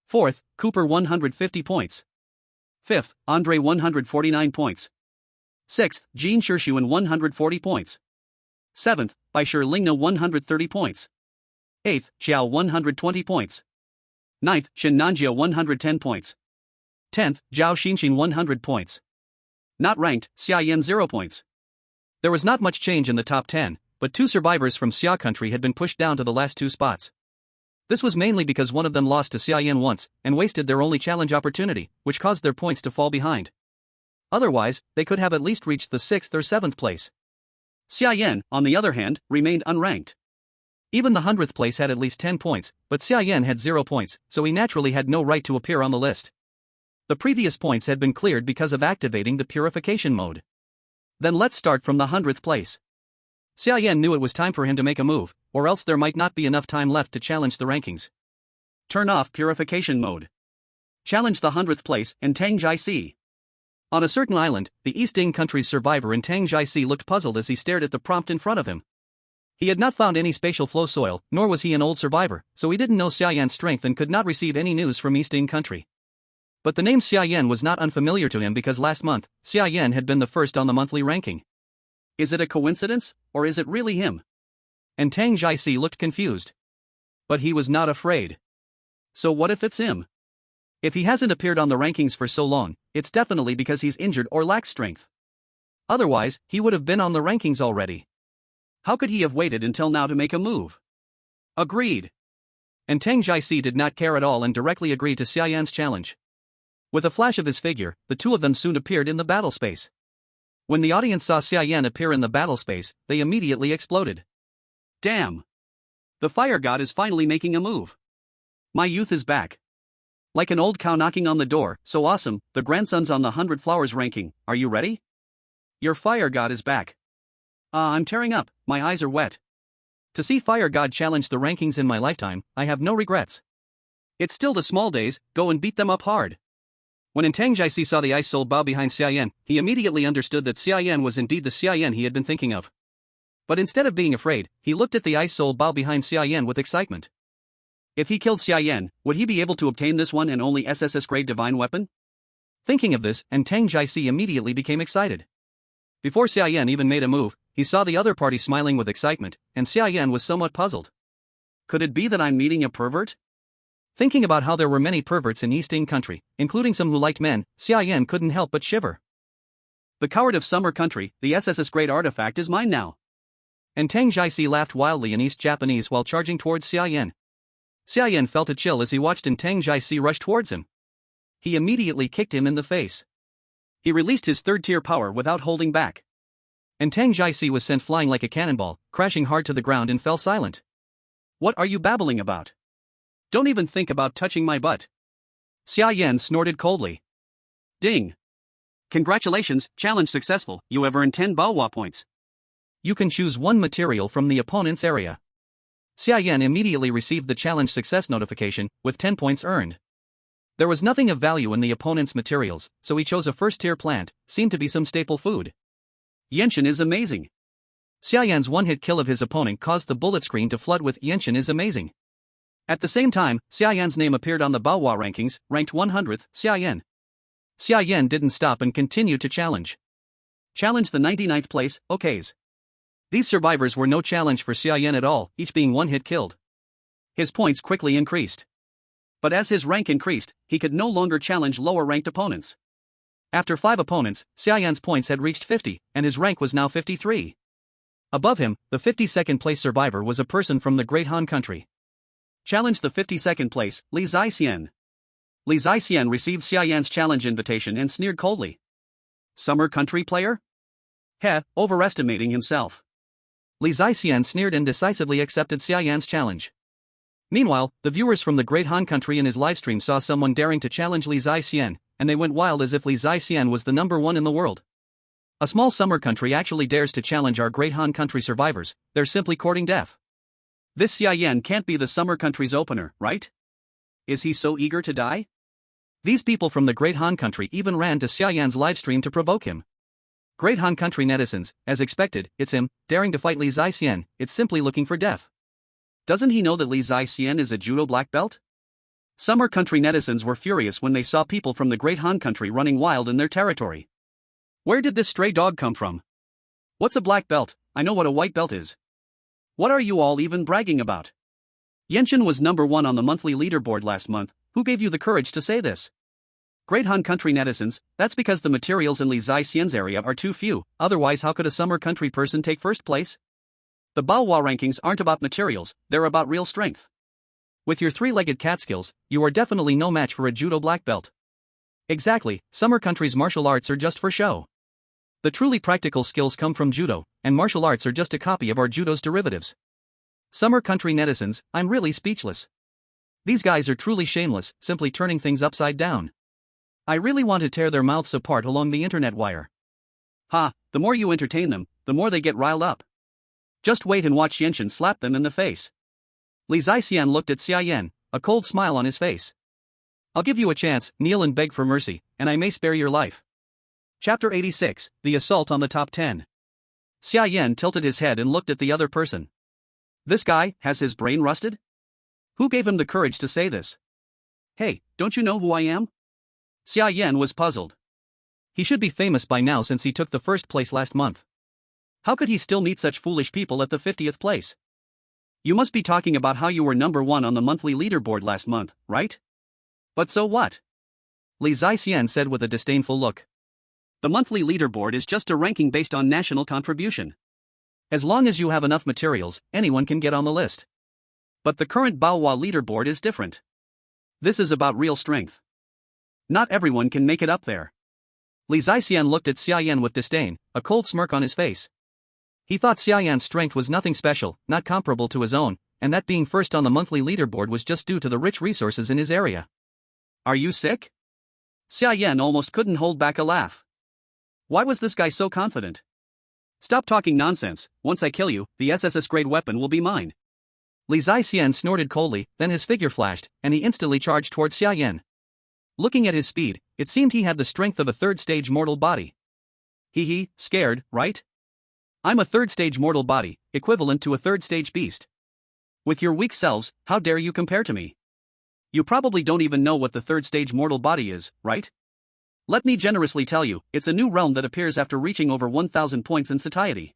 Fourth, Cooper 150 points. Fifth, Andre 149 points. Sixth, Jean Shirshuan 140 points. Seventh, Baishir Lingna 130 points. Eighth, Xiao 120 points. Ninth, Shin Nanjia 110 points. 10th, Zhao Xinshin 100 points. Not ranked, Xia Yan 0 points. There was not much change in the top 10, but 2 survivors from Xia Country had been pushed down to the last 2 spots. This was mainly because one of them lost to Xia Yan once, and wasted their only challenge opportunity, which caused their points to fall behind. Otherwise, they could have at least reached the 6th or 7th place. Xia Yan, on the other hand, remained unranked. Even the 100th place had at least 10 points, but Xia Yan had 0 points, so he naturally had no right to appear on the list. The previous points had been cleared because of activating the purification mode. Then let's start from the 100th place. Xia Yan knew it was time for him to make a move, or else there might not be enough time left to challenge the rankings. Turn off purification mode. Challenge the 100th place in Tangjai Sea. On a certain island, the East Ding country's survivor in Tangjai Sea looked puzzled as he stared at the prompt in front of him. He had not found any spatial flow soil, nor was he an old survivor, so he didn't know Xia Yan's strength and could not receive any news from East Ding country. But the name Xia Yan was not unfamiliar to him because last month, Xia Yan had been the first on the monthly ranking. Is it a coincidence, or is it really him? And Tang Jiasi looked confused. But he was not afraid. So what if it's him? If he hasn't appeared on the rankings for so long, it's definitely because he's injured or lacks strength. Otherwise, he would have been on the rankings already. How could he have waited until now to make a move? Agreed. And Tang Jiasi did not care at all and directly agreed to Xia Yan's challenge. With a flash of his figure, the two of them soon appeared in the battle space. When the audience saw Xia Yan appear in the battle space, they immediately exploded. Damn! The fire god is finally making a move. My youth is back. Like an old cow knocking on the door, so awesome, the grandson's on the 100 Flowers ranking, are you ready? Your fire god is back. I'm tearing up, my eyes are wet. To see fire god challenge the rankings in my lifetime, I have no regrets. It's still the small days, go and beat them up hard. When Tang Jiasi saw the ice soul bow behind Xia Yan, he immediately understood that Xia Yan was indeed the Xia Yan he had been thinking of. But instead of being afraid, he looked at the ice soul bow behind Xia Yan with excitement. If he killed Xia Yan, would he be able to obtain this one and only SSS grade divine weapon? Thinking of this, Tang Jiasi immediately became excited. Before Xia Yan even made a move, he saw the other party smiling with excitement, and Xia Yan was somewhat puzzled. Could it be that I'm meeting a pervert? Thinking about how there were many perverts in Xia Country, including some who liked men, Xia Yan couldn't help but shiver. The coward of Summer Country, the SS's great artifact is mine now. And Tang Jiaxi laughed wildly in East Japanese while charging towards Xia Yan. Xia Yan felt a chill as he watched Tang Jiaxi rush towards him. He immediately kicked him in the face. He released his third-tier power without holding back. And Tang Jiaxi was sent flying like a cannonball, crashing hard to the ground and fell silent. What are you babbling about? Don't even think about touching my butt. Xia Yan snorted coldly. Ding. Congratulations, challenge successful, you have earned 10 Baohua points. You can choose one material from the opponent's area. Xia Yan immediately received the challenge success notification, with 10 points earned. There was nothing of value in the opponent's materials, so he chose a first-tier plant, seemed to be some staple food. Yenshin is amazing. Xia Yan's one-hit kill of his opponent caused the bullet screen to flood with Yenshin is amazing. At the same time, Xia Yan's name appeared on the Baohua rankings, ranked 100th, Xia Yan. Xia Yan didn't stop and continued to challenge. Challenge the 99th place, okays. These survivors were no challenge for Xia Yan at all, each being one-hit killed. His points quickly increased. But as his rank increased, he could no longer challenge lower-ranked opponents. After 5 opponents, Xia Yan's points had reached 50, and his rank was now 53. Above him, the 52nd place survivor was a person from the Great Han Country. Challenge the 52nd place, Li Zixian. Li Zixian received Xia Yan's challenge invitation and sneered coldly. Summer Country player? Heh, overestimating himself. Li Zixian sneered and decisively accepted Xia Yan's challenge. Meanwhile, the viewers from the Great Han Country in his livestream saw someone daring to challenge Li Zixian, and they went wild as if Li Zixian was the #1 in the world. A small summer country actually dares to challenge our Great Han Country survivors, they're simply courting death. This Xia Yan can't be the Summer Country's opener, right? Is he so eager to die? These people from the Great Han Country even ran to Xia Yan's livestream to provoke him. Great Han Country netizens, as expected, it's him, daring to fight Li Zixian, it's simply looking for death. Doesn't he know that Li Zixian is a judo black belt? Summer Country netizens were furious when they saw people from the Great Han Country running wild in their territory. Where did this stray dog come from? What's a black belt? I know what a white belt is. What are you all even bragging about? Yenshin was #1 on the monthly leaderboard last month, who gave you the courage to say this? Great Han Country netizens, that's because the materials in Li Zixian's area are too few, otherwise how could a Summer Country person take first place? The Baohua rankings aren't about materials, they're about real strength. With your 3-legged cat skills, you are definitely no match for a judo black belt. Exactly, Summer Country's martial arts are just for show. The truly practical skills come from judo, and martial arts are just a copy of our judo's derivatives. Summer Country netizens, I'm really speechless. These guys are truly shameless, simply turning things upside down. I really want to tear their mouths apart along the internet wire. Ha, the more you entertain them, the more they get riled up. Just wait and watch Yenshin slap them in the face. Li Zixian looked at Xia Yan, a cold smile on his face. I'll give you a chance, kneel and beg for mercy, and I may spare your life. Chapter 86, The Assault on the Top 10. Xia Yan tilted his head and looked at the other person. This guy, has his brain rusted? Who gave him the courage to say this? Hey, don't you know who I am? Xia Yan was puzzled. He should be famous by now since he took the first place last month. How could he still meet such foolish people at the 50th place? You must be talking about how you were #1 on the monthly leaderboard last month, right? But so what? Li Zixian said with a disdainful look. The monthly leaderboard is just a ranking based on national contribution. As long as you have enough materials, anyone can get on the list. But the current Baohua leaderboard is different. This is about real strength. Not everyone can make it up there. Li Zixian looked at Xia Yan with disdain, a cold smirk on his face. He thought Xia Yan's strength was nothing special, not comparable to his own, and that being first on the monthly leaderboard was just due to the rich resources in his area. Are you sick? Xia Yan almost couldn't hold back a laugh. Why was this guy so confident? Stop talking nonsense, once I kill you, the SS's grade weapon will be mine. Li Zixian snorted coldly, then his figure flashed, and he instantly charged towards Xia Yan. Looking at his speed, it seemed he had the strength of a third-stage mortal body. Scared, right? I'm a third-stage mortal body, equivalent to a third-stage beast. With your weak selves, how dare you compare to me? You probably don't even know what the third-stage mortal body is, right? Let me generously tell you, it's a new realm that appears after reaching over 1,000 points in satiety.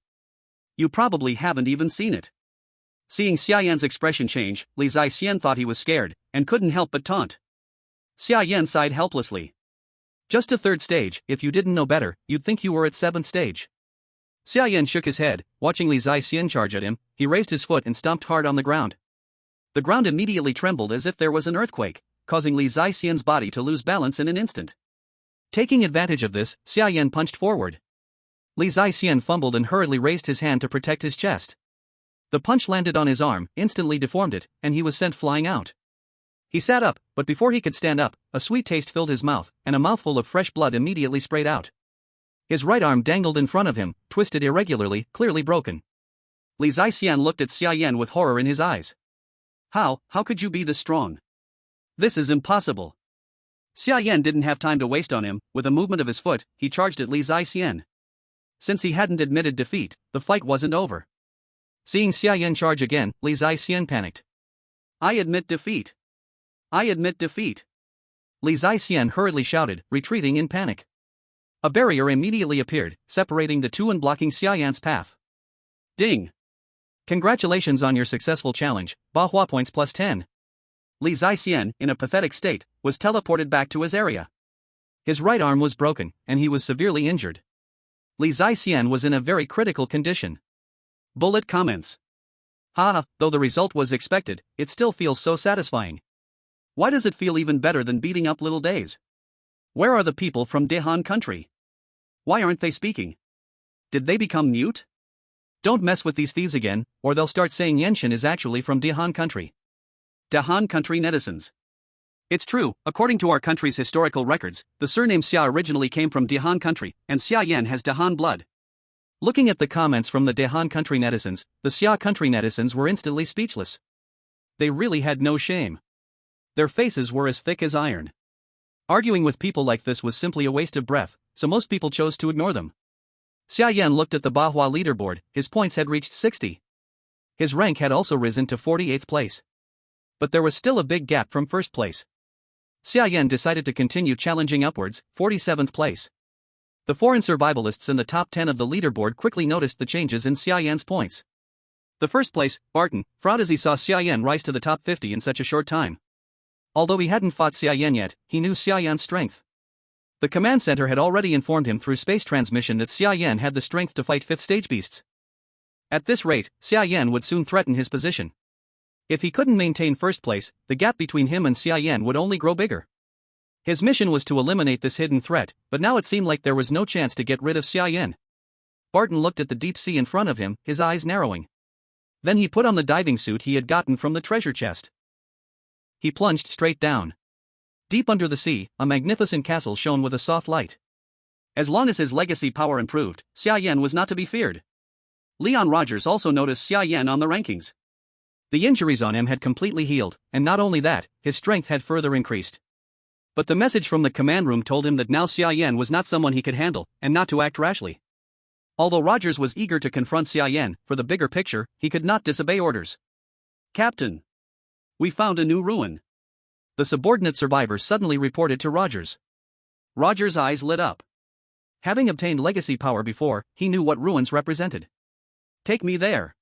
You probably haven't even seen it. Seeing Xia Yan's expression change, Li Zixian thought he was scared, and couldn't help but taunt. Xia Yan sighed helplessly. Just a third stage, if you didn't know better, you'd think you were at 7th stage. Xia Yan shook his head, watching Li Zixian charge at him. He raised his foot and stomped hard on the ground. The ground immediately trembled as if there was an earthquake, causing Li Zixian's body to lose balance in an instant. Taking advantage of this, Xia Yan punched forward. Li Zixian fumbled and hurriedly raised his hand to protect his chest. The punch landed on his arm, instantly deformed it, and he was sent flying out. He sat up, but before he could stand up, a sweet taste filled his mouth, and a mouthful of fresh blood immediately sprayed out. His right arm dangled in front of him, twisted irregularly, clearly broken. Li Zixian looked at Xia Yan with horror in his eyes. How could you be this strong? This is impossible. Xia Yan didn't have time to waste on him. With a movement of his foot, he charged at Li Zixian. Since he hadn't admitted defeat, the fight wasn't over. Seeing Xia Yan charge again, Li Zixian panicked. I admit defeat. I admit defeat. Li Zixian hurriedly shouted, retreating in panic. A barrier immediately appeared, separating the two and blocking Xia Yan's path. Ding! Congratulations on your successful challenge, Bahua points plus 10. Li Zixian, in a pathetic state, was teleported back to his area. His right arm was broken, and he was severely injured. Li Zixian was in a very critical condition. Bullet comments. Though the result was expected, it still feels so satisfying. Why does it feel even better than beating up little days? Where are the people from Xia Country? Why aren't they speaking? Did they become mute? Don't mess with these thieves again, or they'll start saying Yenshin is actually from Xia Country. Xia Country netizens. It's true, according to our country's historical records, the surname Xia originally came from Xia Country, and Xia Yan has Xia blood. Looking at the comments from the Xia Country netizens, the Xia Country netizens were instantly speechless. They really had no shame. Their faces were as thick as iron. Arguing with people like this was simply a waste of breath, so most people chose to ignore them. Xia Yan looked at the Bahua leaderboard. His points had reached 60. His rank had also risen to 48th place. But there was still a big gap from first place. Xia Yan decided to continue challenging upwards, 47th place. The foreign survivalists in the top 10 of the leaderboard quickly noticed the changes in Xia Yan's points. The first place, Barton, frowned as he saw Xia Yan rise to the top 50 in such a short time. Although he hadn't fought Xia Yan yet, he knew Xia Yan's strength. The command center had already informed him through space transmission that Xia Yan had the strength to fight 5th stage beasts. At this rate, Xia Yan would soon threaten his position. If he couldn't maintain first place, the gap between him and Xia Yan would only grow bigger. His mission was to eliminate this hidden threat, but now it seemed like there was no chance to get rid of Xia Yan. Barton looked at the deep sea in front of him, his eyes narrowing. Then he put on the diving suit he had gotten from the treasure chest. He plunged straight down. Deep under the sea, a magnificent castle shone with a soft light. As long as his legacy power improved, Xia Yan was not to be feared. Leon Rogers also noticed Xia Yan on the rankings. The injuries on him had completely healed, and not only that, his strength had further increased. But the message from the command room told him that now Xia Yan was not someone he could handle, and not to act rashly. Although Rogers was eager to confront Xia Yan, for the bigger picture, he could not disobey orders. Captain! We found a new ruin. The subordinate survivor suddenly reported to Rogers. Rogers' eyes lit up. Having obtained legacy power before, he knew what ruins represented. Take me there.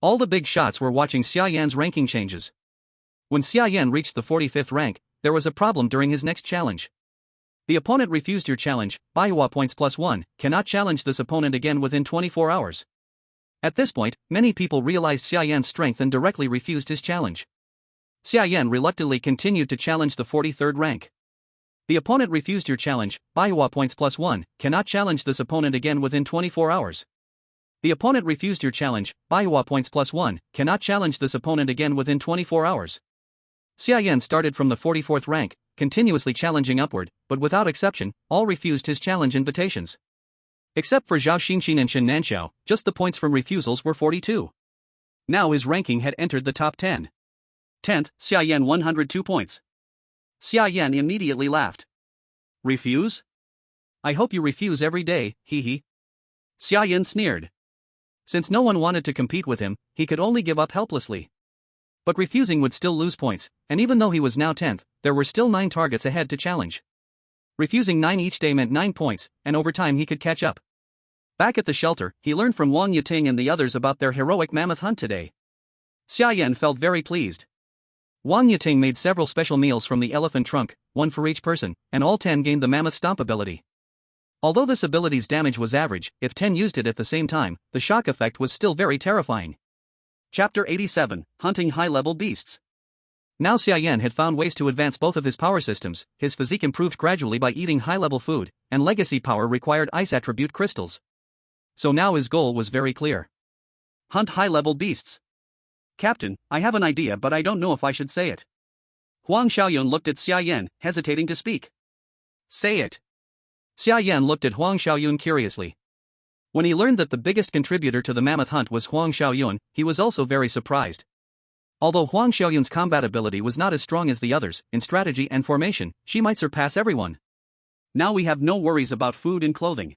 All the big shots were watching Xia Yan's ranking changes. When Xia Yan reached the 45th rank, there was a problem during his next challenge. The opponent refused your challenge, Bahua points plus 1, cannot challenge this opponent again within 24 hours. At this point, many people realized Xia Yan's strength and directly refused his challenge. Xia Yan reluctantly continued to challenge the 43rd rank. The opponent refused your challenge, Bahua points plus 1, cannot challenge this opponent again within 24 hours. The opponent refused your challenge, Bahua points plus 1, cannot challenge this opponent again within 24 hours. Xia Yan started from the 44th rank, continuously challenging upward, but without exception, all refused his challenge invitations. Except for Zhao Xinxin and Shen Nanxiao, just the points from refusals were 42. Now his ranking had entered the top 10. 10th, Xia Yan 102 points. Xia Yan immediately laughed. Refuse? I hope you refuse every day, hee hee. Xia Yan sneered. Since no one wanted to compete with him, he could only give up helplessly. But refusing would still lose points, and even though he was now 10th, there were still 9 targets ahead to challenge. Refusing 9 each day meant 9 points, and over time he could catch up. Back at the shelter, he learned from Wang Mozhe and the others about their heroic mammoth hunt today. Xia Yan felt very pleased. Wang Mozhe made several special meals from the elephant trunk, one for each person, and all 10 gained the mammoth stomp ability. Although this ability's damage was average, if 10 used it at the same time, the shock effect was still very terrifying. Chapter 87, Hunting High-Level Beasts. Now Xia Yan had found ways to advance both of his power systems. His physique improved gradually by eating high-level food, and legacy power required ice attribute crystals. So now his goal was very clear. Hunt high-level beasts. Captain, I have an idea but I don't know if I should say it. Huang Xiaoyun looked at Xia Yan, hesitating to speak. Say it. Xia Yan looked at Huang Xiaoyun curiously. When he learned that the biggest contributor to the mammoth hunt was Huang Xiaoyun, he was also very surprised. Although Huang Xiaoyun's combat ability was not as strong as the others, in strategy and formation, she might surpass everyone. Now we have no worries about food and clothing.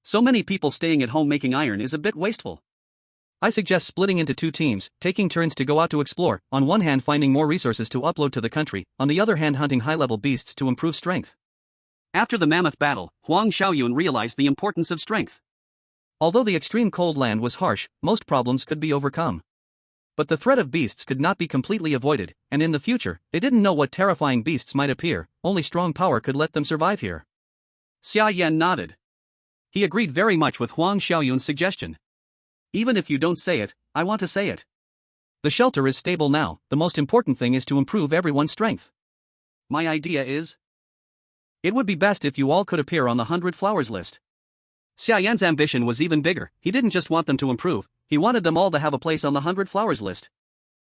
So many people staying at home making iron is a bit wasteful. I suggest splitting into 2 teams, taking turns to go out to explore, on one hand finding more resources to upload to the country, on the other hand hunting high-level beasts to improve strength. After the mammoth battle, Huang Xiaoyun realized the importance of strength. Although the extreme cold land was harsh, most problems could be overcome. But the threat of beasts could not be completely avoided, and in the future, they didn't know what terrifying beasts might appear, only strong power could let them survive here. Xia Yan nodded. He agreed very much with Huang Xiaoyun's suggestion. Even if you don't say it, I want to say it. The shelter is stable now, the most important thing is to improve everyone's strength. My idea is, it would be best if you all could appear on the 100 Flowers list. Xia Yan's ambition was even bigger. He didn't just want them to improve, he wanted them all to have a place on the 100 Flowers list.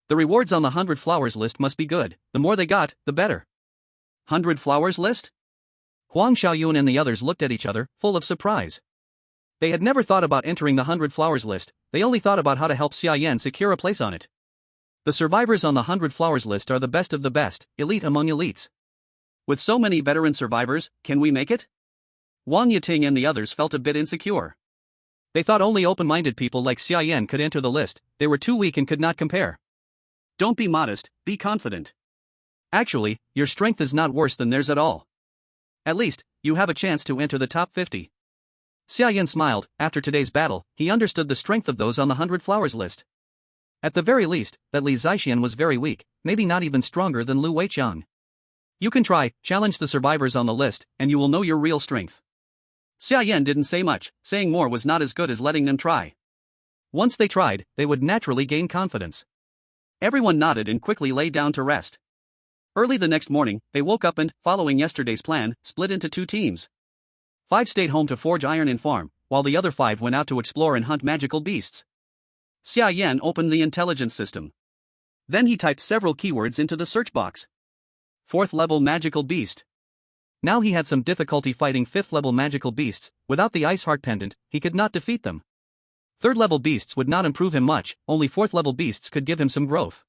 The rewards on the 100 Flowers list must be good, the more they got, the better. 100 Flowers list? Huang Xiaoyun and the others looked at each other, full of surprise. They had never thought about entering the 100 Flowers list, they only thought about how to help Xia Yan secure a place on it. The survivors on the 100 Flowers list are the best of the best, elite among elites. With so many veteran survivors, can we make it? Wang Mozhe and the others felt a bit insecure. They thought only open-minded people like Xia Yan could enter the list, they were too weak and could not compare. Don't be modest, be confident. Actually, your strength is not worse than theirs at all. At least, you have a chance to enter the top 50. Xia Yan smiled. After today's battle, he understood the strength of those on the 100 Flowers list. At the very least, that Li Zixian was very weak, maybe not even stronger than Lu Weiqiang. You can try, challenge the survivors on the list, and you will know your real strength. Xia Yan didn't say much, saying more was not as good as letting them try. Once they tried, they would naturally gain confidence. Everyone nodded and quickly lay down to rest. Early the next morning, they woke up and, following yesterday's plan, split into 2 teams. 5 stayed home to forge iron and farm, while the other 5 went out to explore and hunt magical beasts. Xia Yan opened the intelligence system. Then he typed several keywords into the search box. 4th level magical beast. Now he had some difficulty fighting 5th level magical beasts. Without the ice heart pendant, he could not defeat them. 3rd level beasts would not improve him much, only 4th level beasts could give him some growth.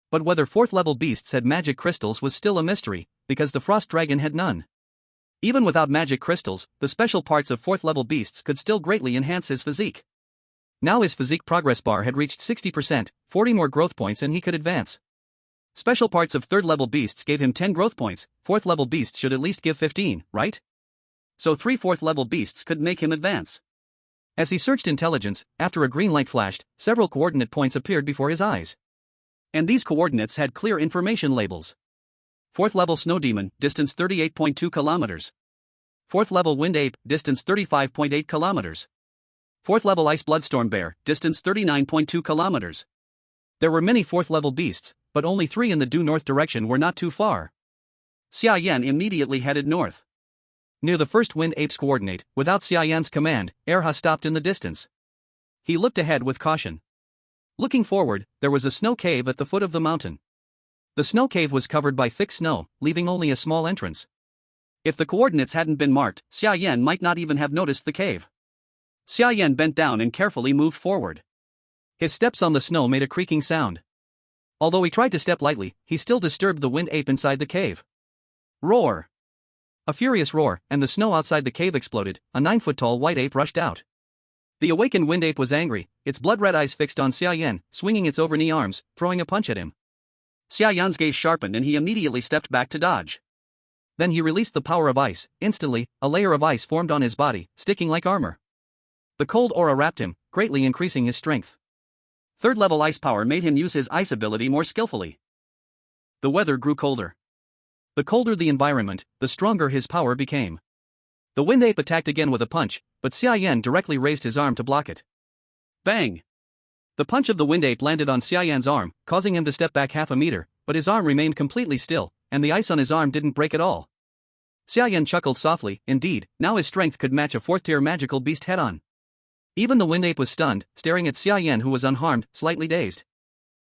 But whether 4th level beasts had magic crystals was still a mystery, because the frost dragon had none. Even without magic crystals, the special parts of 4th level beasts could still greatly enhance his physique. Now his physique progress bar had reached 60%, 40 more growth points and he could advance. Special parts of 3rd level beasts gave him 10 growth points, 4th level beasts should at least give 15, right? So 3 4th level beasts could make him advance. As he searched intelligence, after a green light flashed, several coordinate points appeared before his eyes. And these coordinates had clear information labels. 4th level Snow Demon, distance 38.2 kilometers. 4th level Wind Ape, distance 35.8 kilometers. 4th level Ice Bloodstorm Bear, distance 39.2 kilometers. There were many 4th level beasts, but only 3 in the due north direction were not too far. Xia Yan immediately headed north. Near the first Wind Ape's coordinate, without Xia Yan's command, Erha stopped in the distance. He looked ahead with caution. Looking forward, there was a snow cave at the foot of the mountain. The snow cave was covered by thick snow, leaving only a small entrance. If the coordinates hadn't been marked, Xia Yan might not even have noticed the cave. Xia Yan bent down and carefully moved forward. His steps on the snow made a creaking sound. Although he tried to step lightly, he still disturbed the Wind Ape inside the cave. Roar! A furious roar, and the snow outside the cave exploded. A 9-foot-tall white ape rushed out. The awakened Wind Ape was angry, its blood-red eyes fixed on Xia Yan, swinging its over-knee arms, throwing a punch at him. Xia Yan's gaze sharpened and he immediately stepped back to dodge. Then he released the power of ice. Instantly, a layer of ice formed on his body, sticking like armor. The cold aura wrapped him, greatly increasing his strength. Third-level ice power made him use his ice ability more skillfully. The weather grew colder. The colder the environment, the stronger his power became. The wind ape attacked again with a punch, but Xia Yan directly raised his arm to block it. Bang! The punch of the wind ape landed on Xia Yan's arm, causing him to step back half a meter, but his arm remained completely still, and the ice on his arm didn't break at all. Xia Yan chuckled softly. Indeed, now his strength could match a 4th-tier magical beast head-on. Even the wind ape was stunned, staring at Xia Yan, who was unharmed, slightly dazed.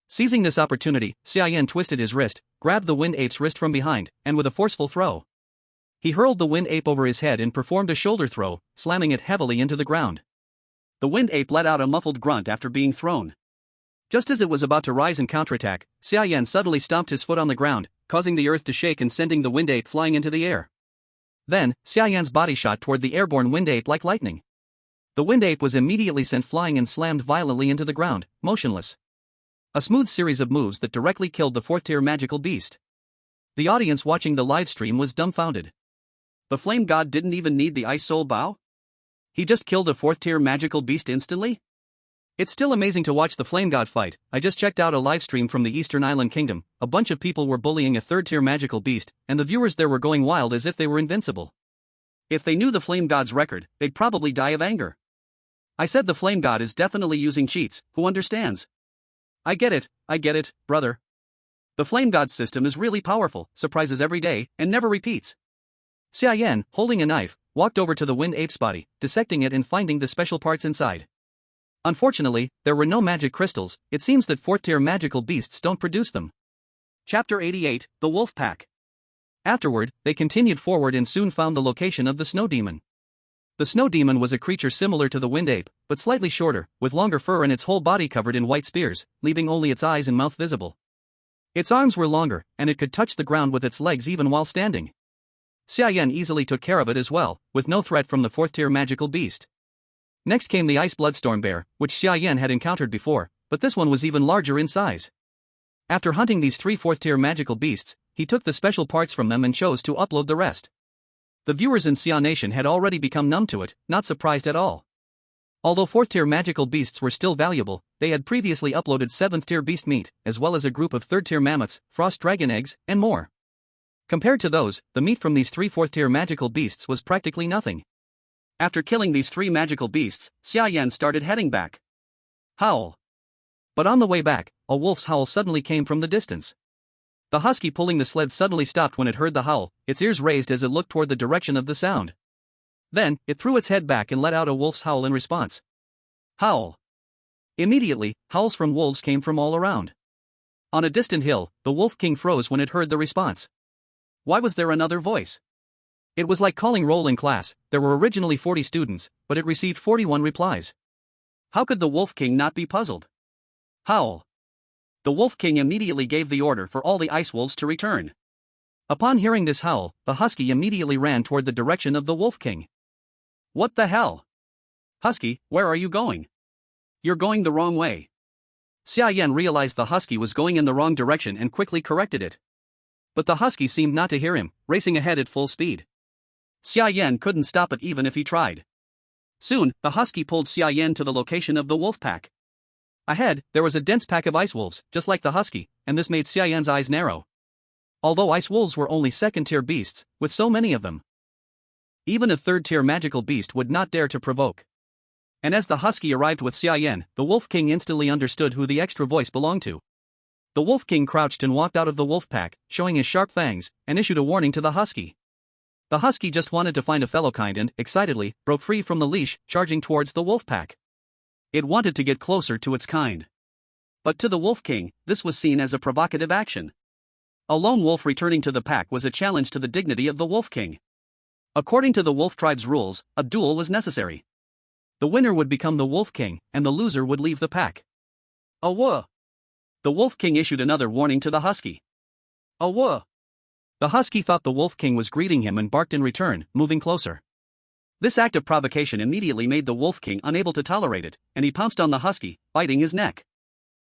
Seizing this opportunity, Xia Yan twisted his wrist, grabbed the wind ape's wrist from behind, and with a forceful throw, he hurled the wind ape over his head and performed a shoulder throw, slamming it heavily into the ground. The wind ape let out a muffled grunt after being thrown. Just as it was about to rise and counterattack, Xia Yan suddenly stomped his foot on the ground, causing the earth to shake and sending the wind ape flying into the air. Then, Xia Yan's body shot toward the airborne wind ape like lightning. The wind ape was immediately sent flying and slammed violently into the ground, motionless. A smooth series of moves that directly killed the 4th-tier magical beast. The audience watching the live stream was dumbfounded. The flame god didn't even need the ice soul bow? He just killed a 4th-tier magical beast instantly? It's still amazing to watch the flame god fight. I just checked out a live stream from the Eastern Island Kingdom. A bunch of people were bullying a 3rd-tier magical beast, and the viewers there were going wild as if they were invincible. If they knew the flame god's record, they'd probably die of anger. I said the flame god is definitely using cheats. Who understands? I get it, brother. The flame god's system is really powerful, surprises every day, and never repeats. Xia Yan, holding a knife, walked over to the wind ape's body, dissecting it and finding the special parts inside. Unfortunately, there were no magic crystals. It seems that 4th-tier magical beasts don't produce them. Chapter 88, The Wolf Pack. Afterward, they continued forward and soon found the location of the snow demon. The snow demon was a creature similar to the wind ape, but slightly shorter, with longer fur and its whole body covered in white spears, leaving only its eyes and mouth visible. Its arms were longer, and it could touch the ground with its legs even while standing. Xia Yan easily took care of it as well, with no threat from the 4th-tier magical beast. Next came the ice bloodstorm bear, which Xia Yan had encountered before, but this one was even larger in size. After hunting these 3 4th-tier magical beasts, he took the special parts from them and chose to upload the rest. The viewers in Xia Nation had already become numb to it, not surprised at all. Although 4th-tier magical beasts were still valuable, they had previously uploaded 7th-tier beast meat, as well as a group of 3rd-tier mammoths, frost dragon eggs, and more. Compared to those, the meat from these 3 4th-tier magical beasts was practically nothing. After killing these 3 magical beasts, Xia Yan started heading back. Howl. But on the way back, a wolf's howl suddenly came from the distance. The husky pulling the sled suddenly stopped when it heard the howl, its ears raised as it looked toward the direction of the sound. Then, it threw its head back and let out a wolf's howl in response. Howl. Immediately, howls from wolves came from all around. On a distant hill, the Wolf King froze when it heard the response. Why was there another voice? It was like calling roll in class. There were originally 40 students, but it received 41 replies. How could the Wolf King not be puzzled? Howl. The Wolf King immediately gave the order for all the ice wolves to return. Upon hearing this howl, the husky immediately ran toward the direction of the Wolf King. What the hell? Husky, where are you going? You're going the wrong way. Xia Yan realized the husky was going in the wrong direction and quickly corrected it. But the husky seemed not to hear him, racing ahead at full speed. Xia Yan couldn't stop it even if he tried. Soon, the husky pulled Xia Yan to the location of the wolf pack. Ahead, there was a dense pack of ice wolves, just like the husky, and this made Xia Yan's eyes narrow. Although ice wolves were only second-tier beasts, with so many of them, even a third-tier magical beast would not dare to provoke. And as the husky arrived with Xia Yan, the Wolf King instantly understood who the extra voice belonged to. The Wolf King crouched and walked out of the wolf pack, showing his sharp fangs, and issued a warning to the husky. The husky just wanted to find a fellow kind and, excitedly, broke free from the leash, charging towards the wolf pack. It wanted to get closer to its kind. But to the Wolf King, this was seen as a provocative action. A lone wolf returning to the pack was a challenge to the dignity of the Wolf King. According to the wolf tribe's rules, a duel was necessary. The winner would become the Wolf King, and the loser would leave the pack. Awah! The Wolf King issued another warning to the husky. Awah! The husky thought the Wolf King was greeting him and barked in return, moving closer. This act of provocation immediately made the Wolf King unable to tolerate it, and he pounced on the husky, biting his neck.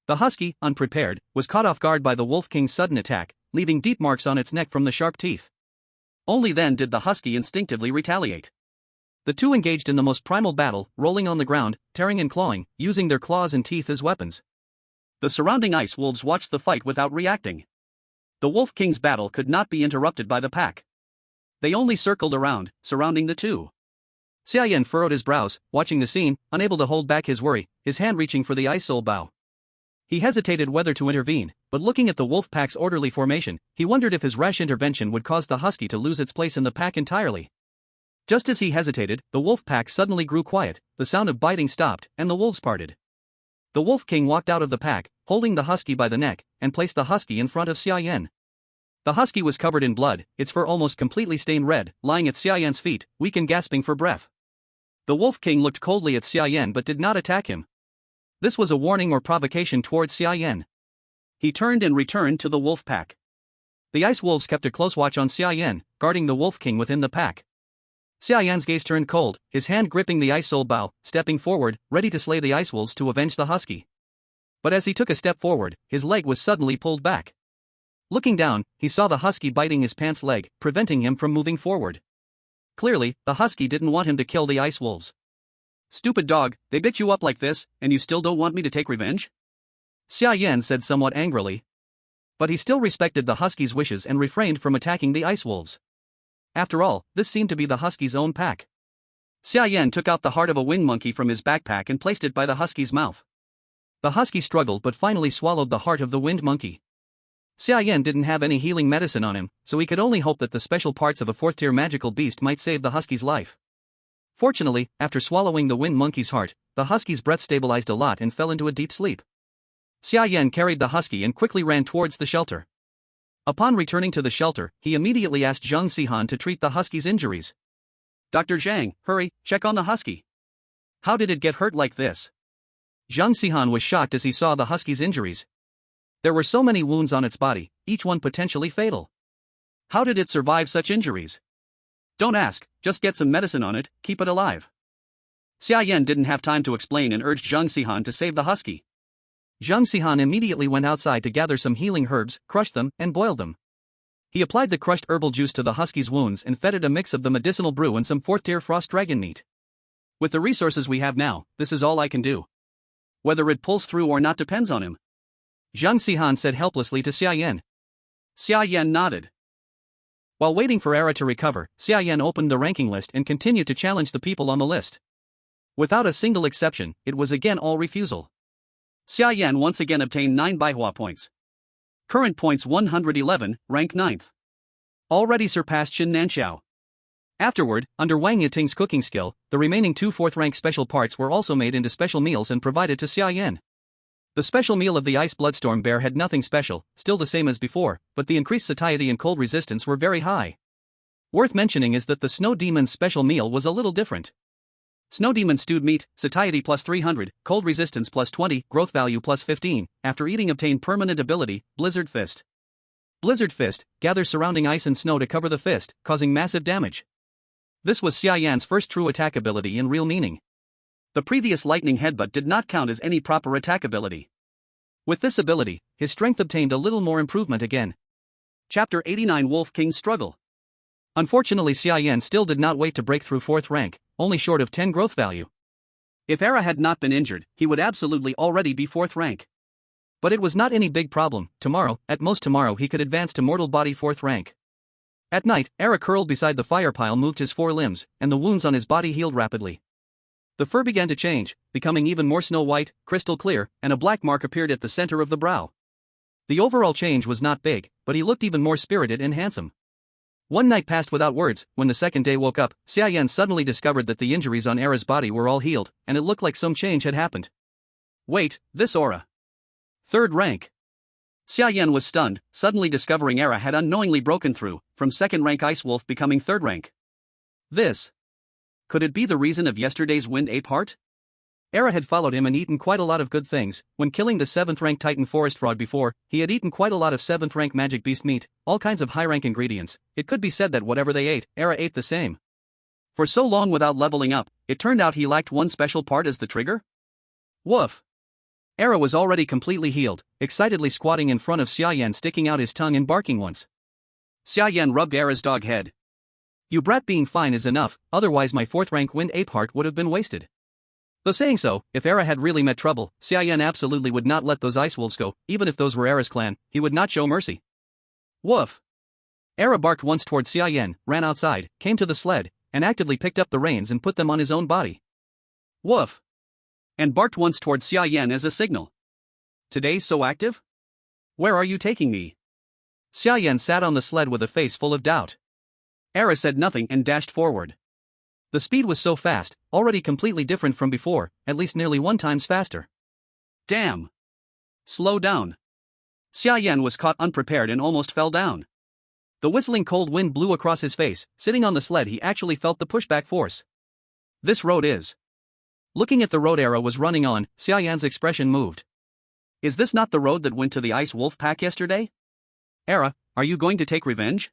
The husky, unprepared, was caught off guard by the Wolf King's sudden attack, leaving deep marks on its neck from the sharp teeth. Only then did the husky instinctively retaliate. The two engaged in the most primal battle, rolling on the ground, tearing and clawing, using their claws and teeth as weapons. The surrounding ice wolves watched the fight without reacting. The Wolf King's battle could not be interrupted by the pack. They only circled around, surrounding the two. Xia Yan furrowed his brows, watching the scene, unable to hold back his worry, his hand reaching for the ice soul bow. He hesitated whether to intervene, but looking at the wolf pack's orderly formation, he wondered if his rash intervention would cause the husky to lose its place in the pack entirely. Just as he hesitated, the wolf pack suddenly grew quiet, the sound of biting stopped, and the wolves parted. The Wolf King walked out of the pack, holding the husky by the neck, and placed the husky in front of Xia Yan. The husky was covered in blood, its fur almost completely stained red, lying at Xia Yan's feet, weak and gasping for breath. The Wolf King looked coldly at Xia Yan but did not attack him. This was a warning or provocation towards Xia Yan. He turned and returned to the wolf pack. The ice wolves kept a close watch on Xia Yan, guarding the Wolf King within the pack. Xia Yan's gaze turned cold, his hand gripping the ice soul bow, stepping forward, ready to slay the ice wolves to avenge the husky. But as he took a step forward, his leg was suddenly pulled back. Looking down, he saw the husky biting his pants leg, preventing him from moving forward. Clearly, the husky didn't want him to kill the ice wolves. "Stupid dog, they bit you up like this, and you still don't want me to take revenge?" Xia Yan said somewhat angrily. But he still respected the husky's wishes and refrained from attacking the ice wolves. After all, this seemed to be the husky's own pack. Xia Yan took out the heart of a wind monkey from his backpack and placed it by the husky's mouth. The husky struggled but finally swallowed the heart of the wind monkey. Xia Yan didn't have any healing medicine on him, so he could only hope that the special parts of a fourth-tier magical beast might save the husky's life. Fortunately, after swallowing the wind monkey's heart, the husky's breath stabilized a lot and fell into a deep sleep. Xia Yan carried the husky and quickly ran towards the shelter. Upon returning to the shelter, he immediately asked Zhang Xihan to treat the husky's injuries. "Dr. Zhang, hurry, check on the husky. How did it get hurt like this?" Zhang Xihan was shocked as he saw the husky's injuries. There were so many wounds on its body, each one potentially fatal. How did it survive such injuries? "Don't ask, just get some medicine on it, keep it alive." Xia Yan didn't have time to explain and urged Zhang Xihan to save the husky. Zhang Xihan immediately went outside to gather some healing herbs, crushed them, and boiled them. He applied the crushed herbal juice to the husky's wounds and fed it a mix of the medicinal brew and some fourth-tier frost dragon meat. "With the resources we have now, this is all I can do. Whether it pulls through or not depends on him," Zhang Xihan said helplessly to Xia Yan. Xia Yan nodded. While waiting for Era to recover, Xia Yan opened the ranking list and continued to challenge the people on the list. Without a single exception, it was again all refusal. Xia Yan once again obtained 9 Baihua points. Current points 111, rank 9th. Already surpassed Xin Nanxiao. Afterward, under Wang Yiting's cooking skill, the remaining 2 fourth-rank special parts were also made into special meals and provided to Xia Yan. The special meal of the Ice Bloodstorm Bear had nothing special, still the same as before, but the increased satiety and cold resistance were very high. Worth mentioning is that the Snow Demon's special meal was a little different. Snow Demon stewed meat, satiety plus 300, cold resistance plus 20, growth value plus 15, after eating obtained permanent ability, Blizzard Fist. Blizzard Fist gathers surrounding ice and snow to cover the fist, causing massive damage. This was Xia Yan's first true attack ability in real meaning. The previous lightning headbutt did not count as any proper attack ability. With this ability, his strength obtained a little more improvement again. Chapter 89 Wolf King's Struggle. Unfortunately, Xia Yan still did not wait to break through 4th rank, only short of 10 growth value. If Era had not been injured, he would absolutely already be 4th rank. But it was not any big problem. Tomorrow, at most tomorrow, he could advance to mortal body 4th rank. At night, Era curled beside the fire pile moved his 4 limbs, and the wounds on his body healed rapidly. The fur began to change, becoming even more snow-white, crystal clear, and a black mark appeared at the center of the brow. The overall change was not big, but he looked even more spirited and handsome. One night passed without words. When the second day woke up, Xia Yan suddenly discovered that the injuries on Era's body were all healed, and it looked like some change had happened. Wait, this aura. 3rd rank. Xia Yan was stunned, suddenly discovering Era had unknowingly broken through, from 2nd rank Ice Wolf becoming 3rd rank. This. Could it be the reason of yesterday's Wind Ape heart? Era had followed him and eaten quite a lot of good things. When killing the 7th rank Titan Forest Frog before, he had eaten quite a lot of 7th rank Magic Beast meat, all kinds of high rank ingredients. It could be said that whatever they ate, Era ate the same. For so long without leveling up, it turned out he lacked one special part as the trigger? Woof! Era was already completely healed, excitedly squatting in front of Xia Yan, sticking out his tongue and barking once. Xia Yan rubbed Era's dog head. You brat, being fine is enough, otherwise my 4th rank wind ape heart would have been wasted. Though saying so, if Era had really met trouble, Xia Yan absolutely would not let those ice wolves go, even if those were Era's clan, he would not show mercy. Woof! Era barked once toward Xia Yan, ran outside, came to the sled, and actively picked up the reins and put them on his own body. Woof! And barked once toward Xia Yan as a signal. Today so active? Where are you taking me? Xia Yan sat on the sled with a face full of doubt. Era said nothing and dashed forward. The speed was so fast, already completely different from before, at least nearly 1 times faster. Damn! Slow down. Xia Yan was caught unprepared and almost fell down. The whistling cold wind blew across his face. Sitting on the sled he actually felt the pushback force. This road is. Looking at the road Era was running on, Xia Yan's expression moved. Is this not the road that went to the ice wolf pack yesterday? Era, are you going to take revenge?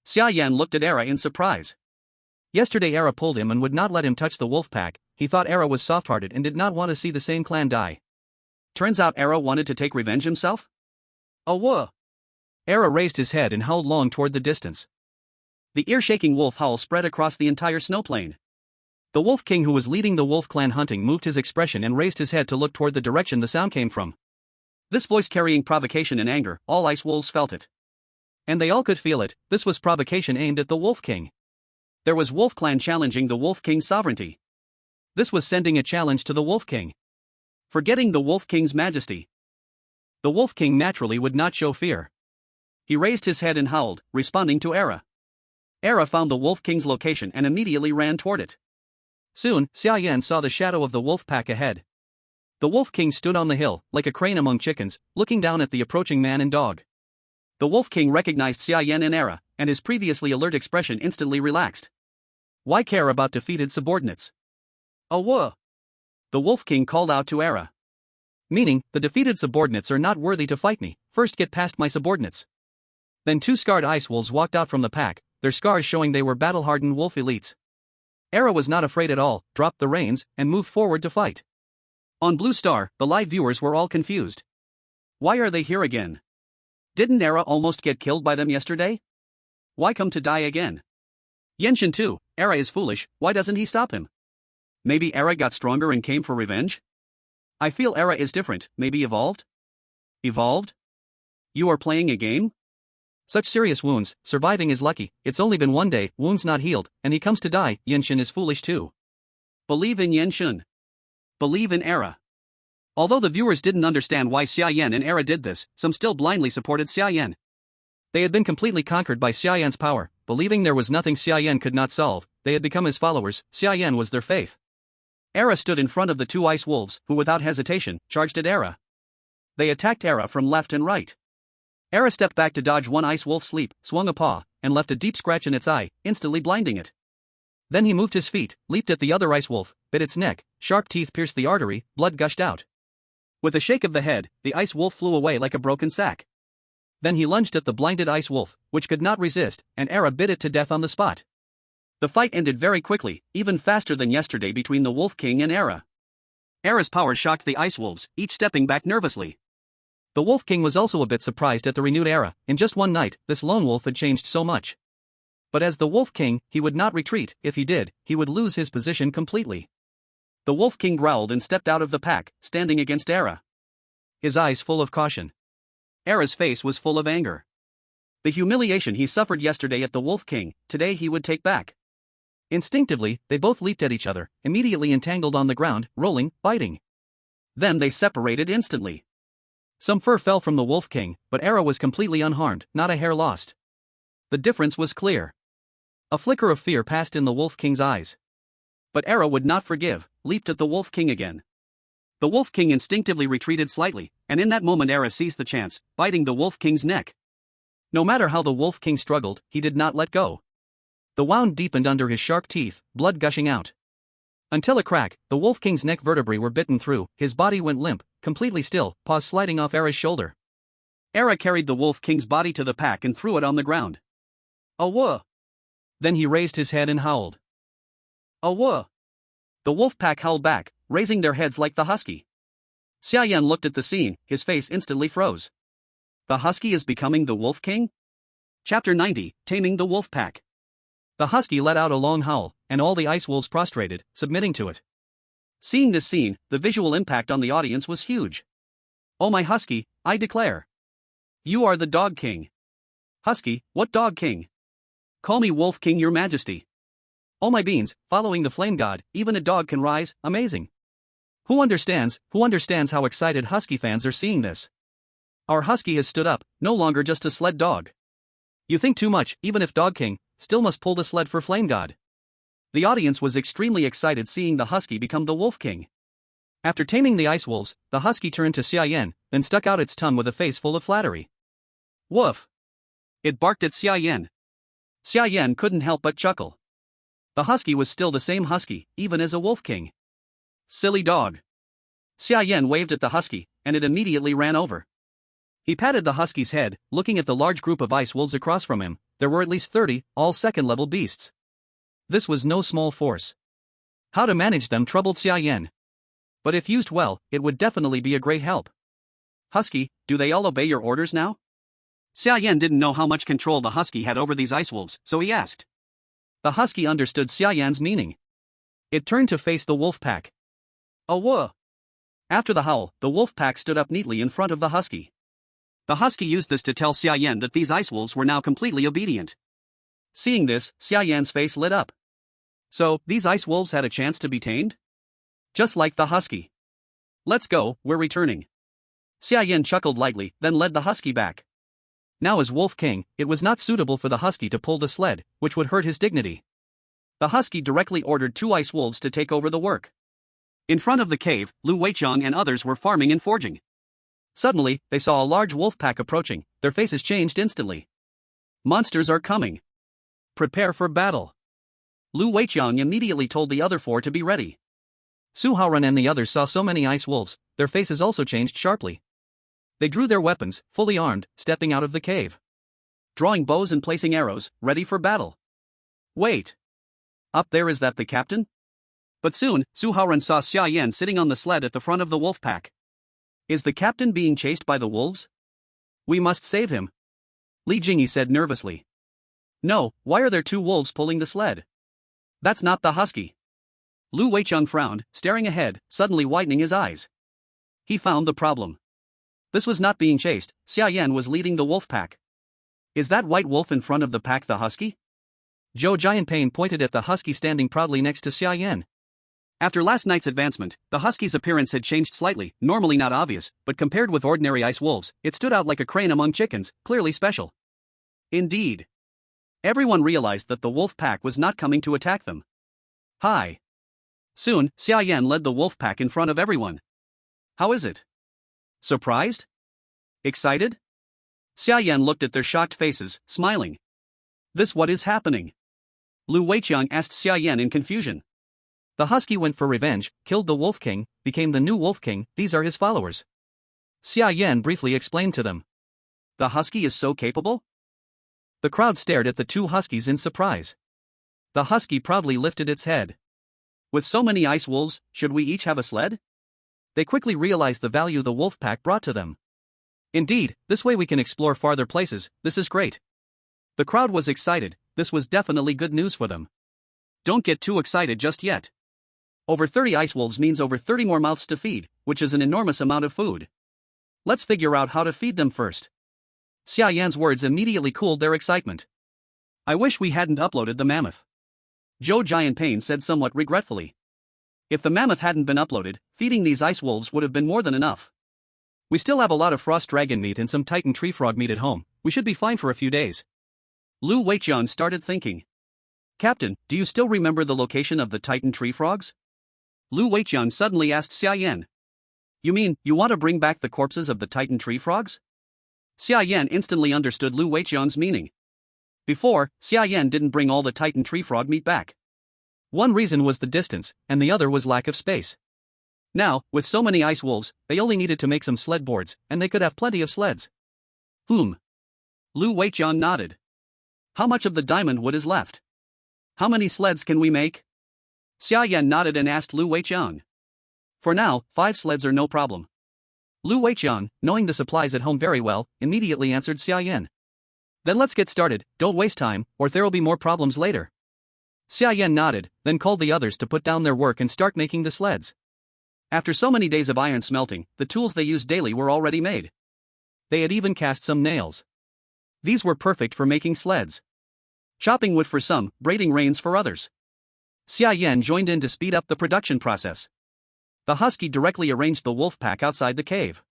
Xia Yan looked at Era in surprise. Yesterday Era pulled him and would not let him touch the wolf pack. He thought Era was soft-hearted and did not want to see the same clan die. Turns out Era wanted to take revenge himself? Oh whoa! Era raised his head and howled long toward the distance. The ear-shaking wolf howl spread across the entire snowplain. The Wolf King, who was leading the wolf clan hunting, moved his expression and raised his head to look toward the direction the sound came from. This voice carrying provocation and anger, all ice wolves felt it. And they all could feel it. This was provocation aimed at the Wolf King. There was Wolf Clan challenging the Wolf King's sovereignty. This was sending a challenge to the Wolf King. Forgetting the Wolf King's majesty. The Wolf King naturally would not show fear. He raised his head and howled, responding to Era. Era found the Wolf King's location and immediately ran toward it. Soon, Xia Yan saw the shadow of the wolf pack ahead. The Wolf King stood on the hill, like a crane among chickens, looking down at the approaching man and dog. The Wolf King recognized Xia Yan and Era, and his previously alert expression instantly relaxed. Why care about defeated subordinates? Oh whoa! The Wolf King called out to Era. Meaning, the defeated subordinates are not worthy to fight me, first get past my subordinates. Then 2 scarred ice wolves walked out from the pack, their scars showing they were battle-hardened wolf elites. Era was not afraid at all, dropped the reins, and moved forward to fight. On Blue Star, the live viewers were all confused. Why are they here again? Didn't Era almost get killed by them yesterday? Why come to die again? Yenshin too, Era is foolish, why doesn't he stop him? Maybe Era got stronger and came for revenge? I feel Era is different, maybe evolved? Evolved? You are playing a game? Such serious wounds, surviving is lucky, it's only been 1 day, wounds not healed, and he comes to die, Yenshin is foolish too. Believe in Yenshin. Believe in Era. Although the viewers didn't understand why Xia Yan and Era did this, some still blindly supported Xia Yan. They had been completely conquered by Xia Yan's power, believing there was nothing Xia Yan could not solve, they had become his followers, Xia Yan was their faith. Era stood in front of the 2 ice wolves, who without hesitation, charged at Era. They attacked Era from left and right. Era stepped back to dodge one ice wolf's leap, swung a paw, and left a deep scratch in its eye, instantly blinding it. Then he moved his feet, leaped at the other ice wolf, bit its neck, sharp teeth pierced the artery, blood gushed out. With a shake of the head, the ice wolf flew away like a broken sack. Then he lunged at the blinded ice wolf, which could not resist, and Era bit it to death on the spot. The fight ended very quickly, even faster than yesterday between the Wolf King and Era. Era's power shocked the ice wolves, each stepping back nervously. The Wolf King was also a bit surprised at the renewed Era. In just 1 night, this lone wolf had changed so much. But as the Wolf King, he would not retreat. If he did, he would lose his position completely. The Wolf King growled and stepped out of the pack, standing against Era. His eyes full of caution. Era's face was full of anger. The humiliation he suffered yesterday at the Wolf King, today he would take back. Instinctively, they both leaped at each other, immediately entangled on the ground, rolling, biting. Then they separated instantly. Some fur fell from the Wolf King, but Era was completely unharmed, not a hair lost. The difference was clear. A flicker of fear passed in the Wolf King's eyes. But Era would not forgive, leaped at the Wolf King again. The Wolf King instinctively retreated slightly, and in that moment Era seized the chance, biting the Wolf King's neck. No matter how the Wolf King struggled, he did not let go. The wound deepened under his sharp teeth, blood gushing out. Until a crack, the Wolf King's neck vertebrae were bitten through, his body went limp, completely still, paws sliding off Era's shoulder. Era carried the Wolf King's body to the pack and threw it on the ground. Awah! Then he raised his head and howled. Awah! The wolf pack howled back, raising their heads like the husky. Xia Yan looked at the scene, his face instantly froze. The husky is becoming the Wolf King? Chapter 90, Taming the Wolf Pack. The husky let out a long howl, and all the ice wolves prostrated, submitting to it. Seeing this scene, the visual impact on the audience was huge. Oh my husky, I declare. You are the dog king. Husky, what dog king? Call me Wolf King, your majesty. Oh my beans, following the flame god, even a dog can rise, amazing. Who understands how excited husky fans are seeing this? Our husky has stood up, no longer just a sled dog. You think too much, even if dog king, still must pull the sled for flame god. The audience was extremely excited seeing the husky become the wolf king. After taming the ice wolves, the husky turned to Xia Yan, then stuck out its tongue with a face full of flattery. Woof! It barked at Xia Yan. Xia Yan couldn't help but chuckle. The husky was still the same husky, even as a wolf king. Silly dog. Xia Yan waved at the husky, and it immediately ran over. He patted the husky's head, looking at the large group of ice wolves across from him. There were at least 30, all second-level beasts. This was no small force. How to manage them troubled Xia Yan. But if used well, it would definitely be a great help. Husky, do they all obey your orders now? Xia Yan didn't know how much control the husky had over these ice wolves, so he asked. The husky understood Xia Yan's meaning. It turned to face the wolf pack. A whoa! After the howl, the wolf pack stood up neatly in front of the husky. The husky used this to tell Xia Yan that these ice wolves were now completely obedient. Seeing this, Xia Yan's face lit up. So, these ice wolves had a chance to be tamed? Just like the husky. Let's go, we're returning. Xia Yan chuckled lightly, then led the husky back. Now as Wolf King, it was not suitable for the husky to pull the sled, which would hurt his dignity. The husky directly ordered 2 ice wolves to take over the work. In front of the cave, Lu Weiqiang and others were farming and forging. Suddenly, they saw a large wolf pack approaching. Their faces changed instantly. Monsters are coming. Prepare for battle. Lu Weiqiang immediately told the other 4 to be ready. Su Haoran and the others saw so many ice wolves, their faces also changed sharply. They drew their weapons, fully armed, stepping out of the cave. Drawing bows and placing arrows, ready for battle. Wait. Up there, is that the captain? But soon, Su Haoran saw Xia Yan sitting on the sled at the front of the wolf pack. Is the captain being chased by the wolves? We must save him. Li Jingyi said nervously. No, why are there 2 wolves pulling the sled? That's not the husky. Lu Weiqiang frowned, staring ahead, suddenly widening his eyes. He found the problem. This was not being chased, Xia Yan was leading the wolf pack. Is that white wolf in front of the pack the husky? Zhou Jianping pointed at the husky standing proudly next to Xia Yan. After last night's advancement, the husky's appearance had changed slightly, normally not obvious, but compared with ordinary ice wolves, it stood out like a crane among chickens, clearly special. Indeed. Everyone realized that the wolf pack was not coming to attack them. Hi. Soon, Xia Yan led the wolf pack in front of everyone. How is it? Surprised? Excited? Xia Yan looked at their shocked faces, smiling. This what is happening? Lu Weiqiang asked Xia Yan in confusion. The husky went for revenge, killed the wolf king, became the new wolf king, these are his followers. Xia Yan briefly explained to them. The husky is so capable? The crowd stared at the 2 huskies in surprise. The husky proudly lifted its head. With so many ice wolves, should we each have a sled? They quickly realized the value the wolf pack brought to them. Indeed, this way we can explore farther places, this is great. The crowd was excited, this was definitely good news for them. Don't get too excited just yet. Over 30 ice wolves means over 30 more mouths to feed, which is an enormous amount of food. Let's figure out how to feed them first. Xia Yan's words immediately cooled their excitement. I wish we hadn't uploaded the mammoth. Zhou Jianping said somewhat regretfully. If the mammoth hadn't been uploaded, feeding these ice wolves would have been more than enough. We still have a lot of frost dragon meat and some titan tree frog meat at home, we should be fine for a few days. Lu Weiqiang started thinking. Captain, do you still remember the location of the titan tree frogs? Lu Weiqiang suddenly asked Xia Yan. You mean, you want to bring back the corpses of the titan tree frogs? Xia Yan instantly understood Lu Weiqiang's meaning. Before, Xia Yan didn't bring all the titan tree frog meat back. One reason was the distance, and the other was lack of space. Now, with so many ice wolves, they only needed to make some sled boards, and they could have plenty of sleds. Lu Weiqiang nodded. How much of the diamond wood is left? How many sleds can we make? Xia Yan nodded and asked Lu Weiqiang. For now, 5 sleds are no problem. Lu Weiqiang, knowing the supplies at home very well, immediately answered Xia Yan. Then let's get started, don't waste time, or there'll be more problems later. Xia Yan nodded, then called the others to put down their work and start making the sleds. After so many days of iron smelting, the tools they used daily were already made. They had even cast some nails. These were perfect for making sleds. Chopping wood for some, braiding reins for others. Xia Yan joined in to speed up the production process. The husky directly arranged the wolf pack outside the cave.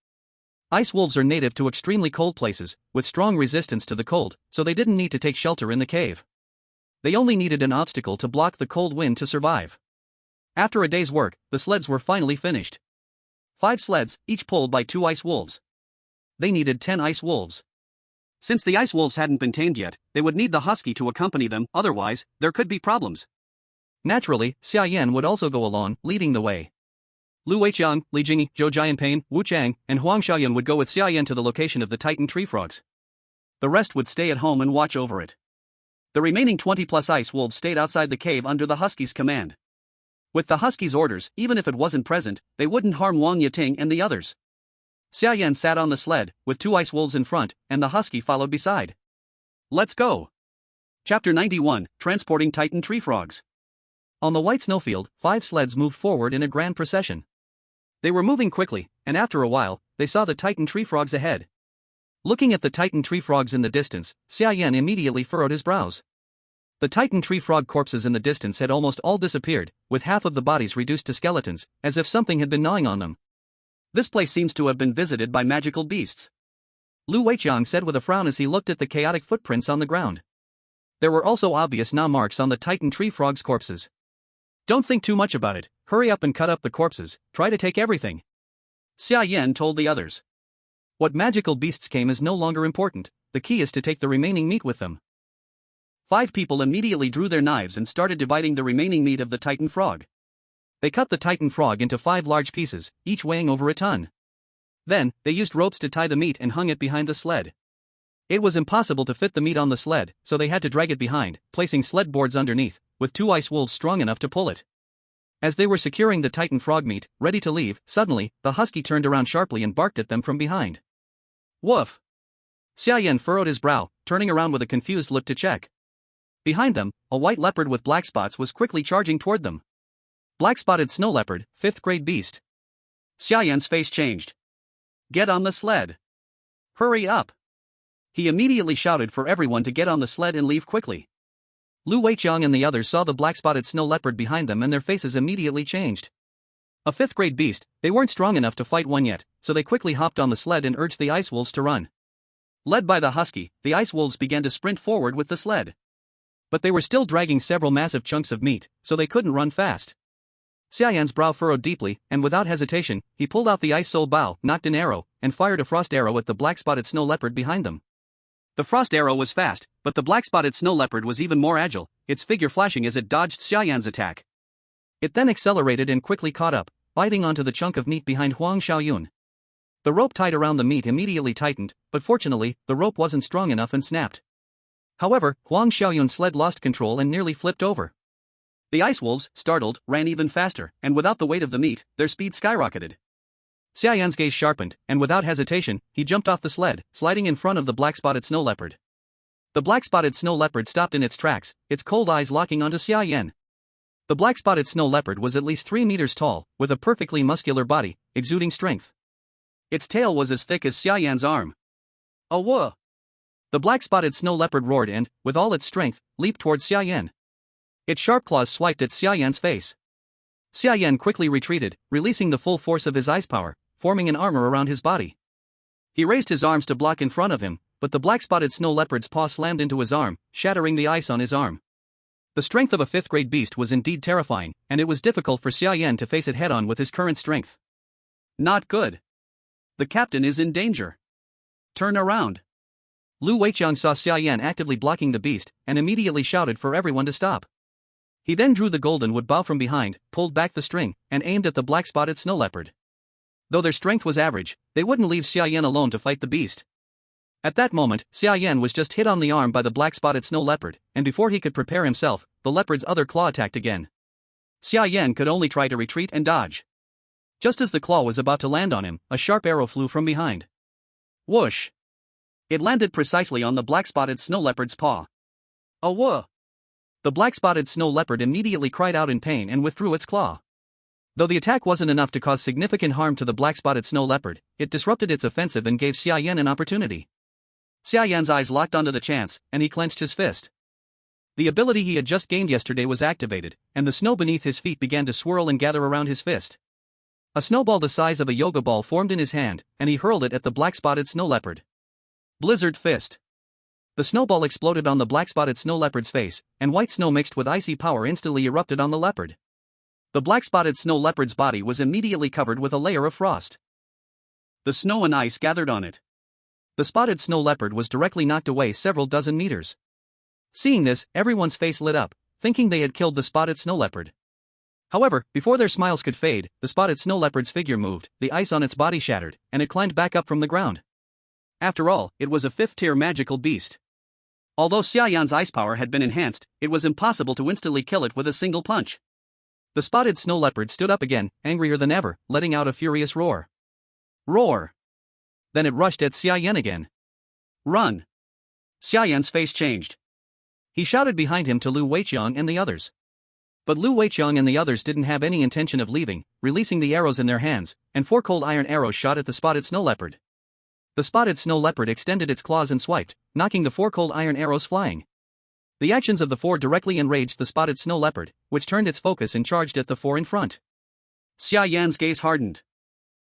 Ice wolves are native to extremely cold places, with strong resistance to the cold, so they didn't need to take shelter in the cave. They only needed an obstacle to block the cold wind to survive. After a day's work, the sleds were finally finished. 5 sleds, each pulled by 2 ice wolves. They needed 10 ice wolves. Since the ice wolves hadn't been tamed yet, they would need the husky to accompany them, otherwise, there could be problems. Naturally, Xia Yan would also go along, leading the way. Lu Weiqiang, Li Jingyi, Zhou Jianpain, Wu Chang, and Huang Xiaoyan would go with Xia Yan to the location of the Titan tree frogs. The rest would stay at home and watch over it. The remaining 20+ ice wolves stayed outside the cave under the husky's command. With the husky's orders, even if it wasn't present, they wouldn't harm Wang Yiting and the others. Xia Yan sat on the sled, with 2 ice wolves in front, and the husky followed beside. Let's go! Chapter 91, Transporting Titan Tree Frogs. On the white snowfield, 5 sleds moved forward in a grand procession. They were moving quickly, and after a while, they saw the Titan tree frogs ahead. Looking at the Titan tree frogs in the distance, Xia Yan immediately furrowed his brows. The Titan tree frog corpses in the distance had almost all disappeared, with half of the bodies reduced to skeletons, as if something had been gnawing on them. This place seems to have been visited by magical beasts. Lu Weiqiang said with a frown as he looked at the chaotic footprints on the ground. There were also obvious gnaw marks on the Titan tree frogs' corpses. Don't think too much about it, hurry up and cut up the corpses, try to take everything. Xia Yan told the others. What magical beasts came is no longer important, the key is to take the remaining meat with them. 5 people immediately drew their knives and started dividing the remaining meat of the Titan frog. They cut the Titan frog into 5 large pieces, each weighing over a ton. Then, they used ropes to tie the meat and hung it behind the sled. It was impossible to fit the meat on the sled, so they had to drag it behind, placing sled boards underneath, with 2 ice wolves strong enough to pull it. As they were securing the Titan frog meat, ready to leave, suddenly, the husky turned around sharply and barked at them from behind. Woof! Xia Yan furrowed his brow, turning around with a confused look to check. Behind them, a white leopard with black spots was quickly charging toward them. Black-spotted snow leopard, 5th grade beast. Xia Yan's face changed. Get on the sled. Hurry up. He immediately shouted for everyone to get on the sled and leave quickly. Lu Weiqiang and the others saw the black-spotted snow leopard behind them and their faces immediately changed. A 5th grade beast, they weren't strong enough to fight one yet, so they quickly hopped on the sled and urged the ice wolves to run. Led by the husky, the ice wolves began to sprint forward with the sled. But they were still dragging several massive chunks of meat, so they couldn't run fast. Xia Yan's brow furrowed deeply, and without hesitation, he pulled out the ice soul bow, knocked an arrow, and fired a frost arrow at the black-spotted snow leopard behind them. The frost arrow was fast, but the black-spotted snow leopard was even more agile, its figure flashing as it dodged Xia Yan's attack. It then accelerated and quickly caught up, biting onto the chunk of meat behind Huang Xiaoyun. The rope tied around the meat immediately tightened, but fortunately, the rope wasn't strong enough and snapped. However, Huang Xiaoyun's sled lost control and nearly flipped over. The ice wolves, startled, ran even faster, and without the weight of the meat, their speed skyrocketed. Xia Yan's gaze sharpened, and without hesitation, he jumped off the sled, sliding in front of the black-spotted snow leopard. The black-spotted snow leopard stopped in its tracks, its cold eyes locking onto Xia Yan. The black-spotted snow leopard was at least 3 meters tall, with a perfectly muscular body, exuding strength. Its tail was as thick as Xia Yan's arm. Oh whoa! The black-spotted snow leopard roared and, with all its strength, leaped towards Xia Yan. Its sharp claws swiped at Xia Yan's face. Xia Yan quickly retreated, releasing the full force of his ice power, forming an armor around his body. He raised his arms to block in front of him, but the black-spotted snow leopard's paw slammed into his arm, shattering the ice on his arm. The strength of a 5th grade beast was indeed terrifying, and it was difficult for Xia Yan to face it head-on with his current strength. Not good. The captain is in danger. Turn around. Lu Weiqiang saw Xia Yan actively blocking the beast, and immediately shouted for everyone to stop. He then drew the golden wood bow from behind, pulled back the string, and aimed at the black-spotted snow leopard. Though their strength was average, they wouldn't leave Xia Yan alone to fight the beast. At that moment, Xia Yan was just hit on the arm by the black-spotted snow leopard, and before he could prepare himself, the leopard's other claw attacked again. Xia Yan could only try to retreat and dodge. Just as the claw was about to land on him, a sharp arrow flew from behind. Whoosh! It landed precisely on the black-spotted snow leopard's paw. Oh whoa! The black-spotted snow leopard immediately cried out in pain and withdrew its claw. Though the attack wasn't enough to cause significant harm to the black-spotted snow leopard, it disrupted its offensive and gave Xia Yan an opportunity. Xia Yan's eyes locked onto the chance, and he clenched his fist. The ability he had just gained yesterday was activated, and the snow beneath his feet began to swirl and gather around his fist. A snowball the size of a yoga ball formed in his hand, and he hurled it at the black-spotted snow leopard. Blizzard Fist. The snowball exploded on the black-spotted snow leopard's face, and white snow mixed with icy power instantly erupted on the leopard. The black-spotted snow leopard's body was immediately covered with a layer of frost. The snow and ice gathered on it. The spotted snow leopard was directly knocked away several dozen meters. Seeing this, everyone's face lit up, thinking they had killed the spotted snow leopard. However, before their smiles could fade, the spotted snow leopard's figure moved, the ice on its body shattered, and it climbed back up from the ground. After all, it was a 5th-tier magical beast. Although Xia Yan's ice power had been enhanced, it was impossible to instantly kill it with a single punch. The spotted snow leopard stood up again, angrier than ever, letting out a furious roar. Roar! Then it rushed at Xia Yan again. Run! Xia Yan's face changed. He shouted behind him to Lu Weiqiang and the others. But Lu Weiqiang and the others didn't have any intention of leaving, releasing the arrows in their hands, and 4 cold iron arrows shot at the spotted snow leopard. The spotted snow leopard extended its claws and swiped, knocking the 4 cold iron arrows flying. The actions of the 4 directly enraged the spotted snow leopard, which turned its focus and charged at the 4 in front. Xia Yan's gaze hardened.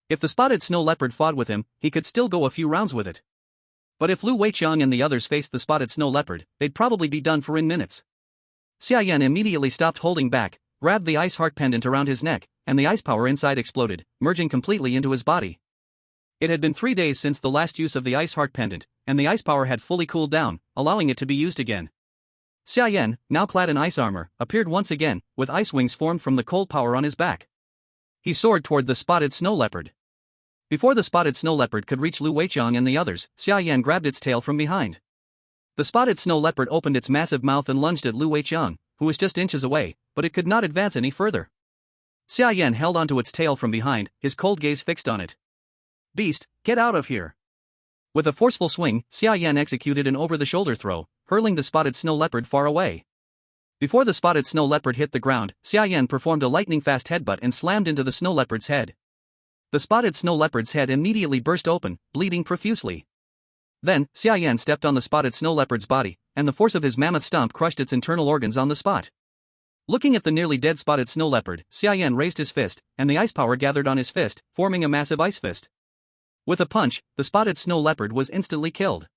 If the spotted snow leopard fought with him, he could still go a few rounds with it. But if Lu Weiqiang and the others faced the spotted snow leopard, they'd probably be done for in minutes. Xia Yan immediately stopped holding back, grabbed the ice heart pendant around his neck, and the ice power inside exploded, merging completely into his body. It had been 3 days since the last use of the ice heart pendant, and the ice power had fully cooled down, allowing it to be used again. Xia Yan, now clad in ice armor, appeared once again, with ice wings formed from the cold power on his back. He soared toward the spotted snow leopard. Before the spotted snow leopard could reach Lu Weiqiang and the others, Xia Yan grabbed its tail from behind. The spotted snow leopard opened its massive mouth and lunged at Lu Weiqiang, who was just inches away, but it could not advance any further. Xia Yan held onto its tail from behind, his cold gaze fixed on it. Beast, get out of here! With a forceful swing, Xia Yan executed an over-the-shoulder throw, hurling the spotted snow leopard far away. Before the spotted snow leopard hit the ground, Xia Yan performed a lightning-fast headbutt and slammed into the snow leopard's head. The spotted snow leopard's head immediately burst open, bleeding profusely. Then, Xia Yan stepped on the spotted snow leopard's body, and the force of his mammoth stomp crushed its internal organs on the spot. Looking at the nearly dead spotted snow leopard, Xia Yan raised his fist, and the ice power gathered on his fist, forming a massive ice fist. With a punch, the spotted snow leopard was instantly killed.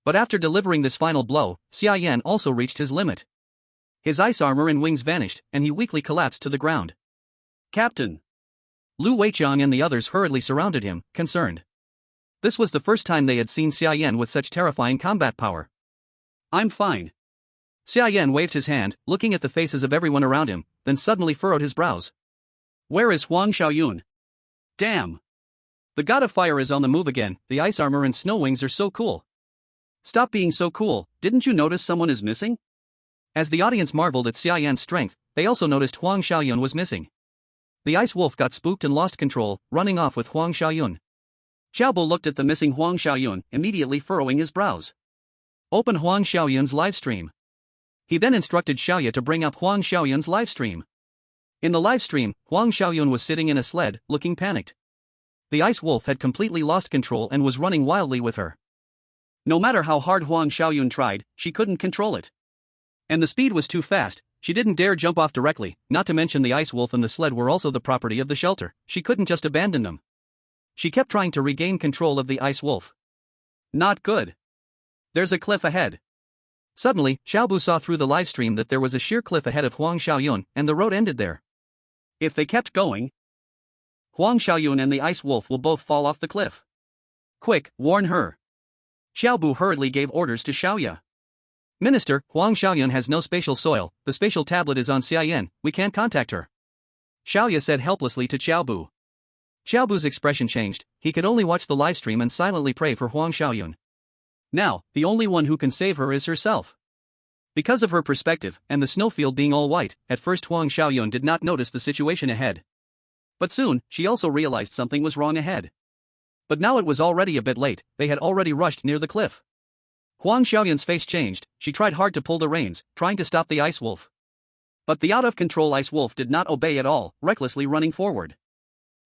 But after delivering this final blow, Xia Yan also reached his limit. His ice armor and wings vanished, and he weakly collapsed to the ground. Captain! Lu Weiqiang and the others hurriedly surrounded him, concerned. This was the first time they had seen Xia Yan with such terrifying combat power. I'm fine. Xia Yan waved his hand, looking at the faces of everyone around him, then suddenly furrowed his brows. Where is Huang Xiaoyun? Damn! The god of fire is on the move again, the ice armor and snow wings are so cool. Stop being so cool, didn't you notice someone is missing? As the audience marveled at Xia Yan's strength, they also noticed Huang Xiaoyun was missing. The ice wolf got spooked and lost control, running off with Huang Xiaoyun. Xiaobo looked at the missing Huang Xiaoyun, immediately furrowing his brows. Open Huang Xiaoyun's livestream. He then instructed Xiaoya to bring up Huang Xiaoyun's livestream. In the livestream, Huang Xiaoyun was sitting in a sled, looking panicked. The ice wolf had completely lost control and was running wildly with her. No matter how hard Huang Xiaoyun tried, she couldn't control it. And the speed was too fast, she didn't dare jump off directly, not to mention the ice wolf and the sled were also the property of the shelter, she couldn't just abandon them. She kept trying to regain control of the ice wolf. Not good. There's a cliff ahead. Suddenly, Xiaobu saw through the livestream that there was a sheer cliff ahead of Huang Xiaoyun, and the road ended there. If they kept going, Huang Xiaoyun and the ice wolf will both fall off the cliff. Quick, warn her. Xiaobu hurriedly gave orders to Xiaoya. Minister, Huang Xiaoyun has no spatial soil, the spatial tablet is on Xia Yan, we can't contact her. Xiaoya said helplessly to Xiaobu. Xiaobu's expression changed, he could only watch the livestream and silently pray for Huang Xiaoyun. Now, the only one who can save her is herself. Because of her perspective, and the snowfield being all white, at first Huang Xiaoyun did not notice the situation ahead. But soon, she also realized something was wrong ahead. But now it was already a bit late, they had already rushed near the cliff. Huang Xiaoyan's face changed, she tried hard to pull the reins, trying to stop the ice wolf. But the out-of-control ice wolf did not obey at all, recklessly running forward.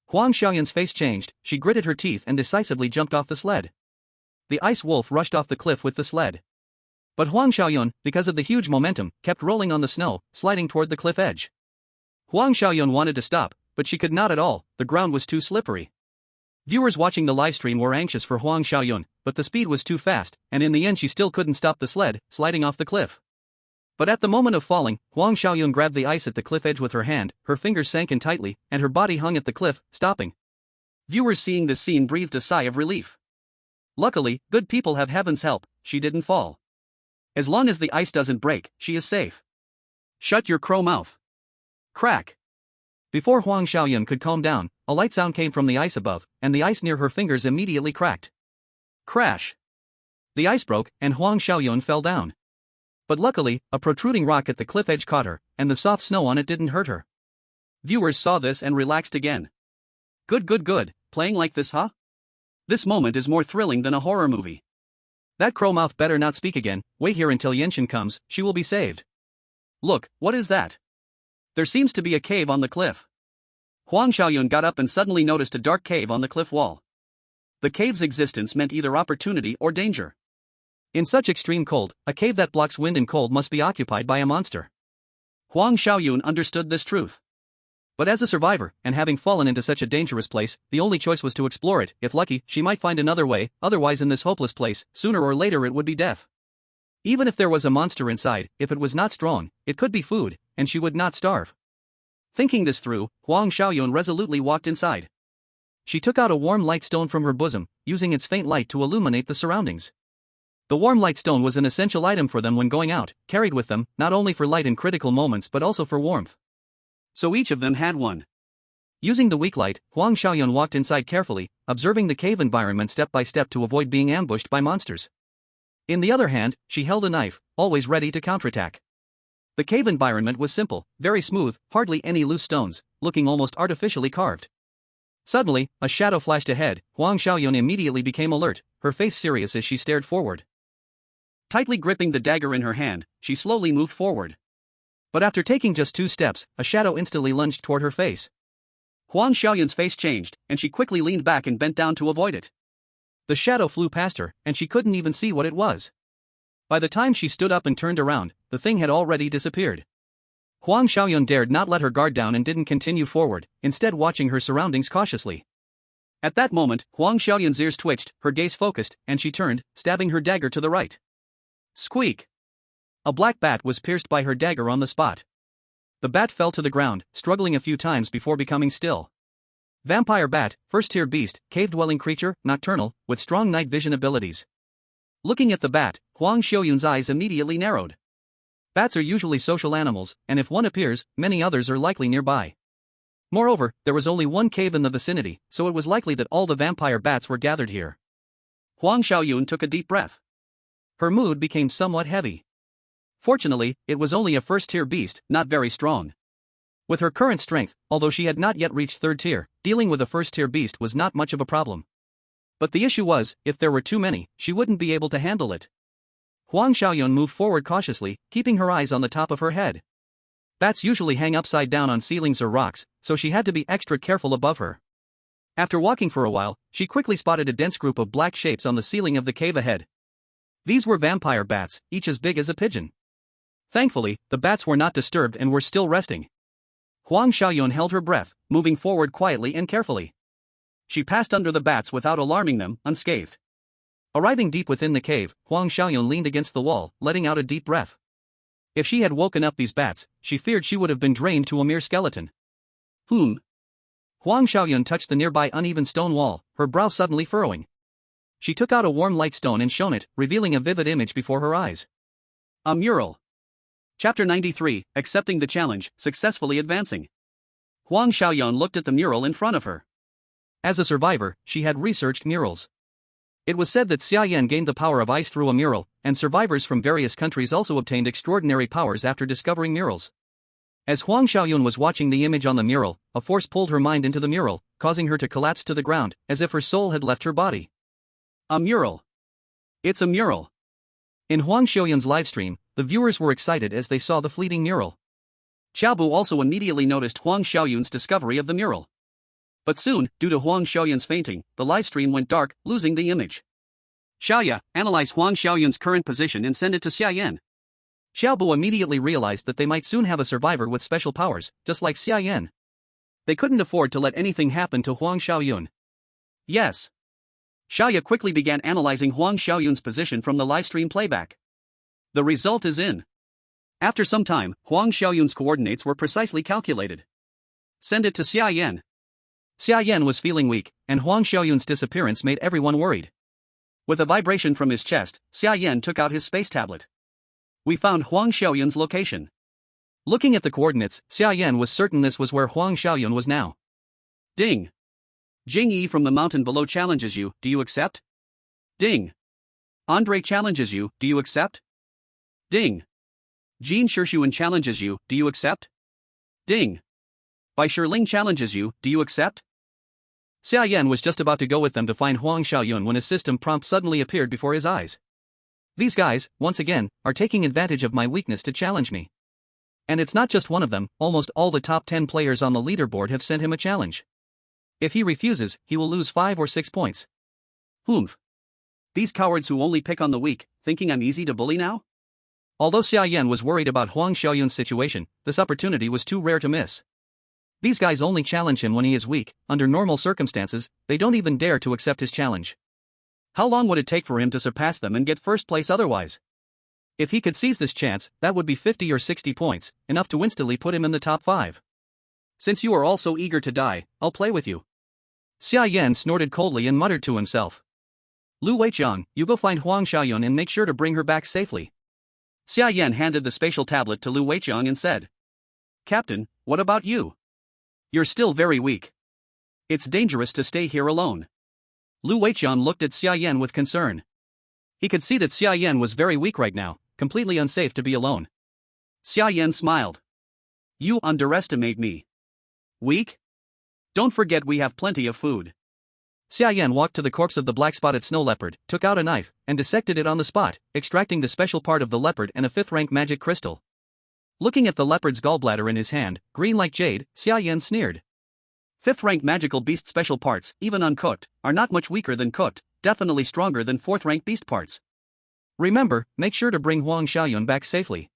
Huang Xiaoyan's face changed, she gritted her teeth and decisively jumped off the sled. The ice wolf rushed off the cliff with the sled. But Huang Xiaoyan, because of the huge momentum, kept rolling on the snow, sliding toward the cliff edge. Huang Xiaoyan wanted to stop, but she could not at all, the ground was too slippery. Viewers watching the livestream were anxious for Huang Xiaoyan, but the speed was too fast, and in the end she still couldn't stop the sled, sliding off the cliff. But at the moment of falling, Huang Xiaoyan grabbed the ice at the cliff edge with her hand, her fingers sank in tightly, and her body hung at the cliff, stopping. Viewers seeing this scene breathed a sigh of relief. Luckily, good people have heaven's help, she didn't fall. As long as the ice doesn't break, she is safe. Shut your crow mouth. Crack. Before Huang Xiaoyan could calm down, a light sound came from the ice above, and the ice near her fingers immediately cracked. Crash. The ice broke, and Huang Xiaoyan fell down. But luckily, a protruding rock at the cliff edge caught her, and the soft snow on it didn't hurt her. Viewers saw this and relaxed again. Good, playing like this, huh? This moment is more thrilling than a horror movie. That crow mouth better not speak again, wait here until Yenshin comes, she will be saved. Look, what is that? There seems to be a cave on the cliff. Huang Xiaoyan got up and suddenly noticed a dark cave on the cliff wall. The cave's existence meant either opportunity or danger. In such extreme cold, a cave that blocks wind and cold must be occupied by a monster. Huang Xiaoyan understood this truth. But as a survivor, and having fallen into such a dangerous place, the only choice was to explore it. If lucky, she might find another way, otherwise in this hopeless place, sooner or later it would be death. Even if there was a monster inside, if it was not strong, it could be food, and she would not starve. Thinking this through, Huang Xiaoyan resolutely walked inside. She took out a warm light stone from her bosom, using its faint light to illuminate the surroundings. The warm light stone was an essential item for them when going out, carried with them, not only for light in critical moments but also for warmth. So each of them had one. Using the weak light, Huang Xiaoyan walked inside carefully, observing the cave environment step by step to avoid being ambushed by monsters. In the other hand, she held a knife, always ready to counterattack. The cave environment was simple, very smooth, hardly any loose stones, looking almost artificially carved. Suddenly, a shadow flashed ahead. Huang Xiaoyan immediately became alert, her face serious as she stared forward. Tightly gripping the dagger in her hand, she slowly moved forward. But after taking just 2 steps, a shadow instantly lunged toward her face. Huang Xiaoyan's face changed, and she quickly leaned back and bent down to avoid it. The shadow flew past her, and she couldn't even see what it was. By the time she stood up and turned around, the thing had already disappeared. Huang Xiaoyan dared not let her guard down and didn't continue forward, instead watching her surroundings cautiously. At that moment, Huang Xiaoyan's ears twitched, her gaze focused, and she turned, stabbing her dagger to the right. Squeak! A black bat was pierced by her dagger on the spot. The bat fell to the ground, struggling a few times before becoming still. Vampire bat, first-tier beast, cave-dwelling creature, nocturnal, with strong night vision abilities. Looking at the bat, Huang Xiaoyan's eyes immediately narrowed. Bats are usually social animals, and if one appears, many others are likely nearby. Moreover, there was only one cave in the vicinity, so it was likely that all the vampire bats were gathered here. Huang Xiaoyan took a deep breath. Her mood became somewhat heavy. Fortunately, it was only a first-tier beast, not very strong. With her current strength, although she had not yet reached 3rd tier, dealing with a first-tier beast was not much of a problem. But the issue was, if there were too many, she wouldn't be able to handle it. Huang Xiaoyan moved forward cautiously, keeping her eyes on the top of her head. Bats usually hang upside down on ceilings or rocks, so she had to be extra careful above her. After walking for a while, she quickly spotted a dense group of black shapes on the ceiling of the cave ahead. These were vampire bats, each as big as a pigeon. Thankfully, the bats were not disturbed and were still resting. Huang Xiaoyan held her breath, moving forward quietly and carefully. She passed under the bats without alarming them, unscathed. Arriving deep within the cave, Huang Xiaoyan leaned against the wall, letting out a deep breath. If she had woken up these bats, she feared she would have been drained to a mere skeleton. Huang Xiaoyan touched the nearby uneven stone wall, her brow suddenly furrowing. She took out a warm light stone and shone it, revealing a vivid image before her eyes. A mural. Chapter 93, Accepting the Challenge, Successfully Advancing. Huang Xiaoyan looked at the mural in front of her. As a survivor, she had researched murals. It was said that Xia Yan gained the power of ice through a mural, and survivors from various countries also obtained extraordinary powers after discovering murals. As Huang Xiaoyan was watching the image on the mural, a force pulled her mind into the mural, causing her to collapse to the ground, as if her soul had left her body. A mural. It's a mural. In Huang Xiaoyun's livestream, the viewers were excited as they saw the fleeting mural. Xiaobu also immediately noticed Huang Xiaoyun's discovery of the mural. But soon, due to Huang Xiaoyun's fainting, the livestream went dark, losing the image. Xiaoya, analyze Huang Xiaoyun's current position and send it to Xia Yan. Xiaobu immediately realized that they might soon have a survivor with special powers, just like Xia Yan. They couldn't afford to let anything happen to Huang Xiaoyun. Yes. Xiaoya quickly began analyzing Huang Xiaoyun's position from the livestream playback. The result is in. After some time, Huang Xiaoyun's coordinates were precisely calculated. Send it to Xia Yan. Xia Yan was feeling weak, and Huang Xiaoyun's disappearance made everyone worried. With a vibration from his chest, Xia Yan took out his space tablet. We found Huang Xiaoyun's location. Looking at the coordinates, Xia Yan was certain this was where Huang Xiaoyun was now. Ding. Jing Yi from the mountain below challenges you, do you accept? Ding. Andre challenges you, do you accept? Ding. Jean Shishuen challenges you, do you accept? Ding. Bai Shiling challenges you, do you accept? Xia Yan was just about to go with them to find Huang Xiaoyun when a system prompt suddenly appeared before his eyes. These guys, once again, are taking advantage of my weakness to challenge me. And it's not just one of them, almost all the top 10 players on the leaderboard have sent him a challenge. If he refuses, he will lose 5 or 6 points. Humph. These cowards who only pick on the weak, thinking I'm easy to bully now? Although Xia Yan was worried about Huang Xiaoyun's situation, this opportunity was too rare to miss. These guys only challenge him when he is weak. Under normal circumstances, they don't even dare to accept his challenge. How long would it take for him to surpass them and get first place otherwise? If he could seize this chance, that would be 50 or 60 points, enough to instantly put him in the top 5. Since you are all so eager to die, I'll play with you. Xia Yan snorted coldly and muttered to himself. Lu Weiqiang, you go find Huang Xiaoyun and make sure to bring her back safely. Xia Yan handed the spatial tablet to Lu Weiqiang and said. Captain, what about you? You're still very weak. It's dangerous to stay here alone. Lu Weiqiang looked at Xia Yan with concern. He could see that Xia Yan was very weak right now, completely unsafe to be alone. Xia Yan smiled. You underestimate me. Weak? Don't forget we have plenty of food. Xia Yan walked to the corpse of the black-spotted snow leopard, took out a knife, and dissected it on the spot, extracting the special part of the leopard and a 5th-rank magic crystal. Looking at the leopard's gallbladder in his hand, green like jade, Xia Yan sneered. 5th-rank magical beast special parts, even uncooked, are not much weaker than cooked, definitely stronger than 4th-rank beast parts. Remember, make sure to bring Huang Xiaoyun back safely.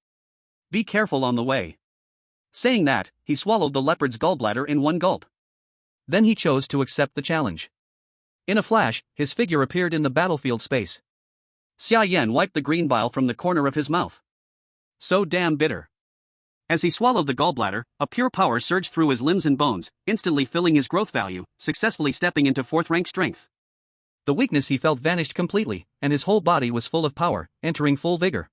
Be careful on the way. Saying that, he swallowed the leopard's gallbladder in one gulp. Then he chose to accept the challenge. In a flash, his figure appeared in the battlefield space. Xia Yan wiped the green bile from the corner of his mouth. So damn bitter. As he swallowed the gallbladder, a pure power surged through his limbs and bones, instantly filling his growth value, successfully stepping into 4th-rank strength. The weakness he felt vanished completely, and his whole body was full of power, entering full vigor.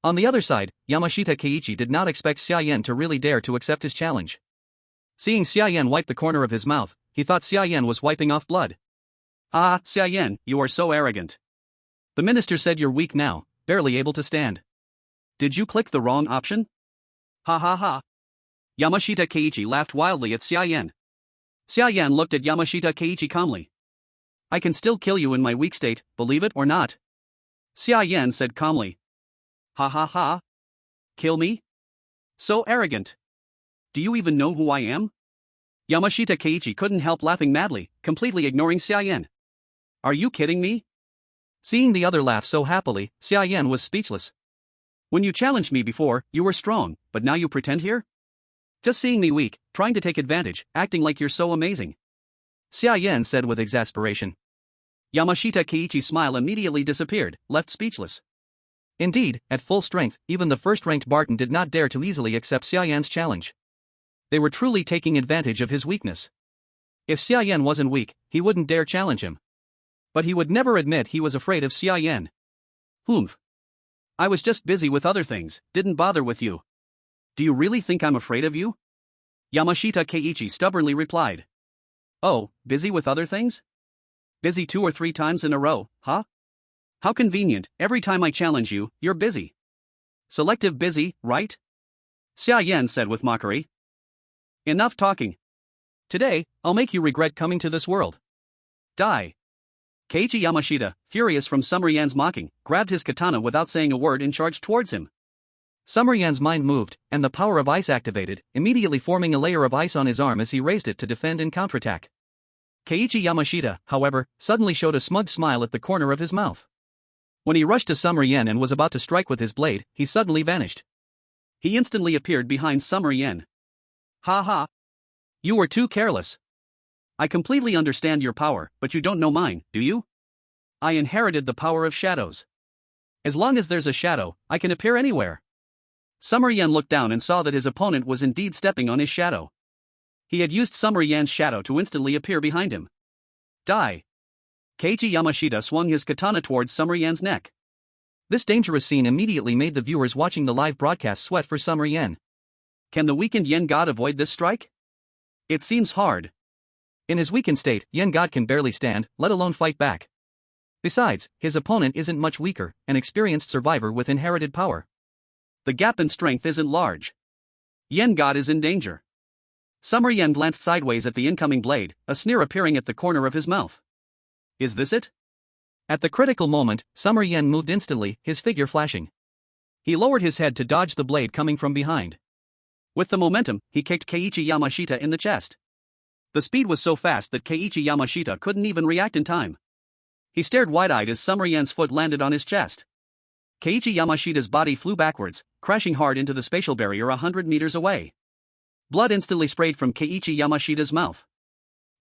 On the other side, Yamashita Keiichi did not expect Xia Yan to really dare to accept his challenge. Seeing Xia Yan wipe the corner of his mouth, he thought Xia Yan was wiping off blood. Ah, Xia Yan, you are so arrogant. The minister said you're weak now, barely able to stand. Did you click the wrong option? Ha ha ha. Yamashita Keiichi laughed wildly at Xia Yan. Xia Yan looked at Yamashita Keiichi calmly. I can still kill you in my weak state, believe it or not. Xia Yan said calmly. Ha ha ha. Kill me? So arrogant. Do you even know who I am? Yamashita Keiichi couldn't help laughing madly, completely ignoring Xia Yan. Are you kidding me? Seeing the other laugh so happily, Xia Yan was speechless. When you challenged me before, you were strong, but now you pretend here? Just seeing me weak, trying to take advantage, acting like you're so amazing. Xia Yan said with exasperation. Yamashita Keiichi's smile immediately disappeared, left speechless. Indeed, at full strength, even the 1st-ranked Barton did not dare to easily accept Xia Yan's challenge. They were truly taking advantage of his weakness. If Xia Yan wasn't weak, he wouldn't dare challenge him. But he would never admit he was afraid of Xia Yan. Humph. I was just busy with other things, didn't bother with you. Do you really think I'm afraid of you? Yamashita Keiichi stubbornly replied. Oh, busy with other things? Busy 2 or 3 times in a row, huh? How convenient, every time I challenge you, you're busy. Selective busy, right? Xia Yan said with mockery. Enough talking. Today, I'll make you regret coming to this world. Die. Keiichi Yamashita, furious from Summer Yan's mocking, grabbed his katana without saying a word and charged towards him. Summer Yan's mind moved, and the power of ice activated, immediately forming a layer of ice on his arm as he raised it to defend and counterattack. Keiichi Yamashita, however, suddenly showed a smug smile at the corner of his mouth. When he rushed to Summer Yan and was about to strike with his blade, he suddenly vanished. He instantly appeared behind Summer Yan. Ha ha! You were too careless. I completely understand your power, but you don't know mine, do you? I inherited the power of shadows. As long as there's a shadow, I can appear anywhere. Summer Yan looked down and saw that his opponent was indeed stepping on his shadow. He had used Summer Yan's shadow to instantly appear behind him. Die! Keiichi Yamashita swung his katana towards Summer Yan's neck. This dangerous scene immediately made the viewers watching the live broadcast sweat for Summer Yan. Can the weakened Yen god avoid this strike? It seems hard. In his weakened state, Yen god can barely stand, let alone fight back. Besides, his opponent isn't much weaker, an experienced survivor with inherited power. The gap in strength isn't large. Yen god is in danger. Summer Yan glanced sideways at the incoming blade, a sneer appearing at the corner of his mouth. Is this it? At the critical moment, Summer Yan moved instantly, his figure flashing. He lowered his head to dodge the blade coming from behind. With the momentum, he kicked Keiichi Yamashita in the chest. The speed was so fast that Keiichi Yamashita couldn't even react in time. He stared wide-eyed as Summer Yan's foot landed on his chest. Keiichi Yamashita's body flew backwards, crashing hard into the spatial barrier 100 meters away. Blood instantly sprayed from Keiichi Yamashita's mouth.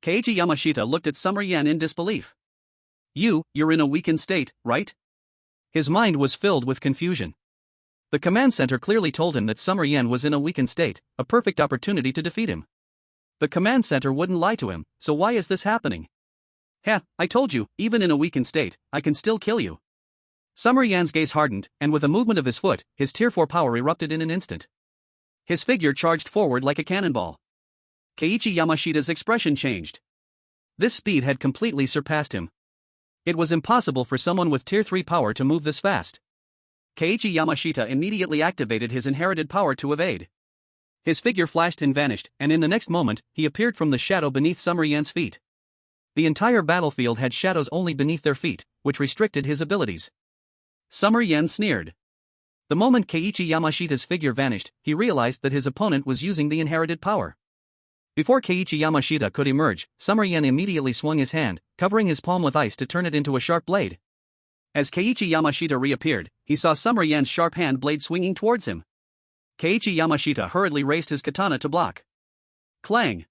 Keiichi Yamashita looked at Summer Yan in disbelief. You're in a weakened state, right? His mind was filled with confusion. The command center clearly told him that Summer Yan was in a weakened state, a perfect opportunity to defeat him. The command center wouldn't lie to him, so why is this happening? Heh, I told you, even in a weakened state, I can still kill you. Summer Yan's gaze hardened, and with a movement of his foot, his Tier 4 power erupted in an instant. His figure charged forward like a cannonball. Keiichi Yamashita's expression changed. This speed had completely surpassed him. It was impossible for someone with Tier 3 power to move this fast. Keiichi Yamashita immediately activated his inherited power to evade. His figure flashed and vanished, and in the next moment, he appeared from the shadow beneath Summer Yan's feet. The entire battlefield had shadows only beneath their feet, which restricted his abilities. Summer Yan sneered. The moment Keiichi Yamashita's figure vanished, he realized that his opponent was using the inherited power. Before Keiichi Yamashita could emerge, Summer Yan immediately swung his hand, covering his palm with ice to turn it into a sharp blade. As Keiichi Yamashita reappeared, he saw Summer Yan's sharp hand blade swinging towards him. Keiichi Yamashita hurriedly raised his katana to block. Clang!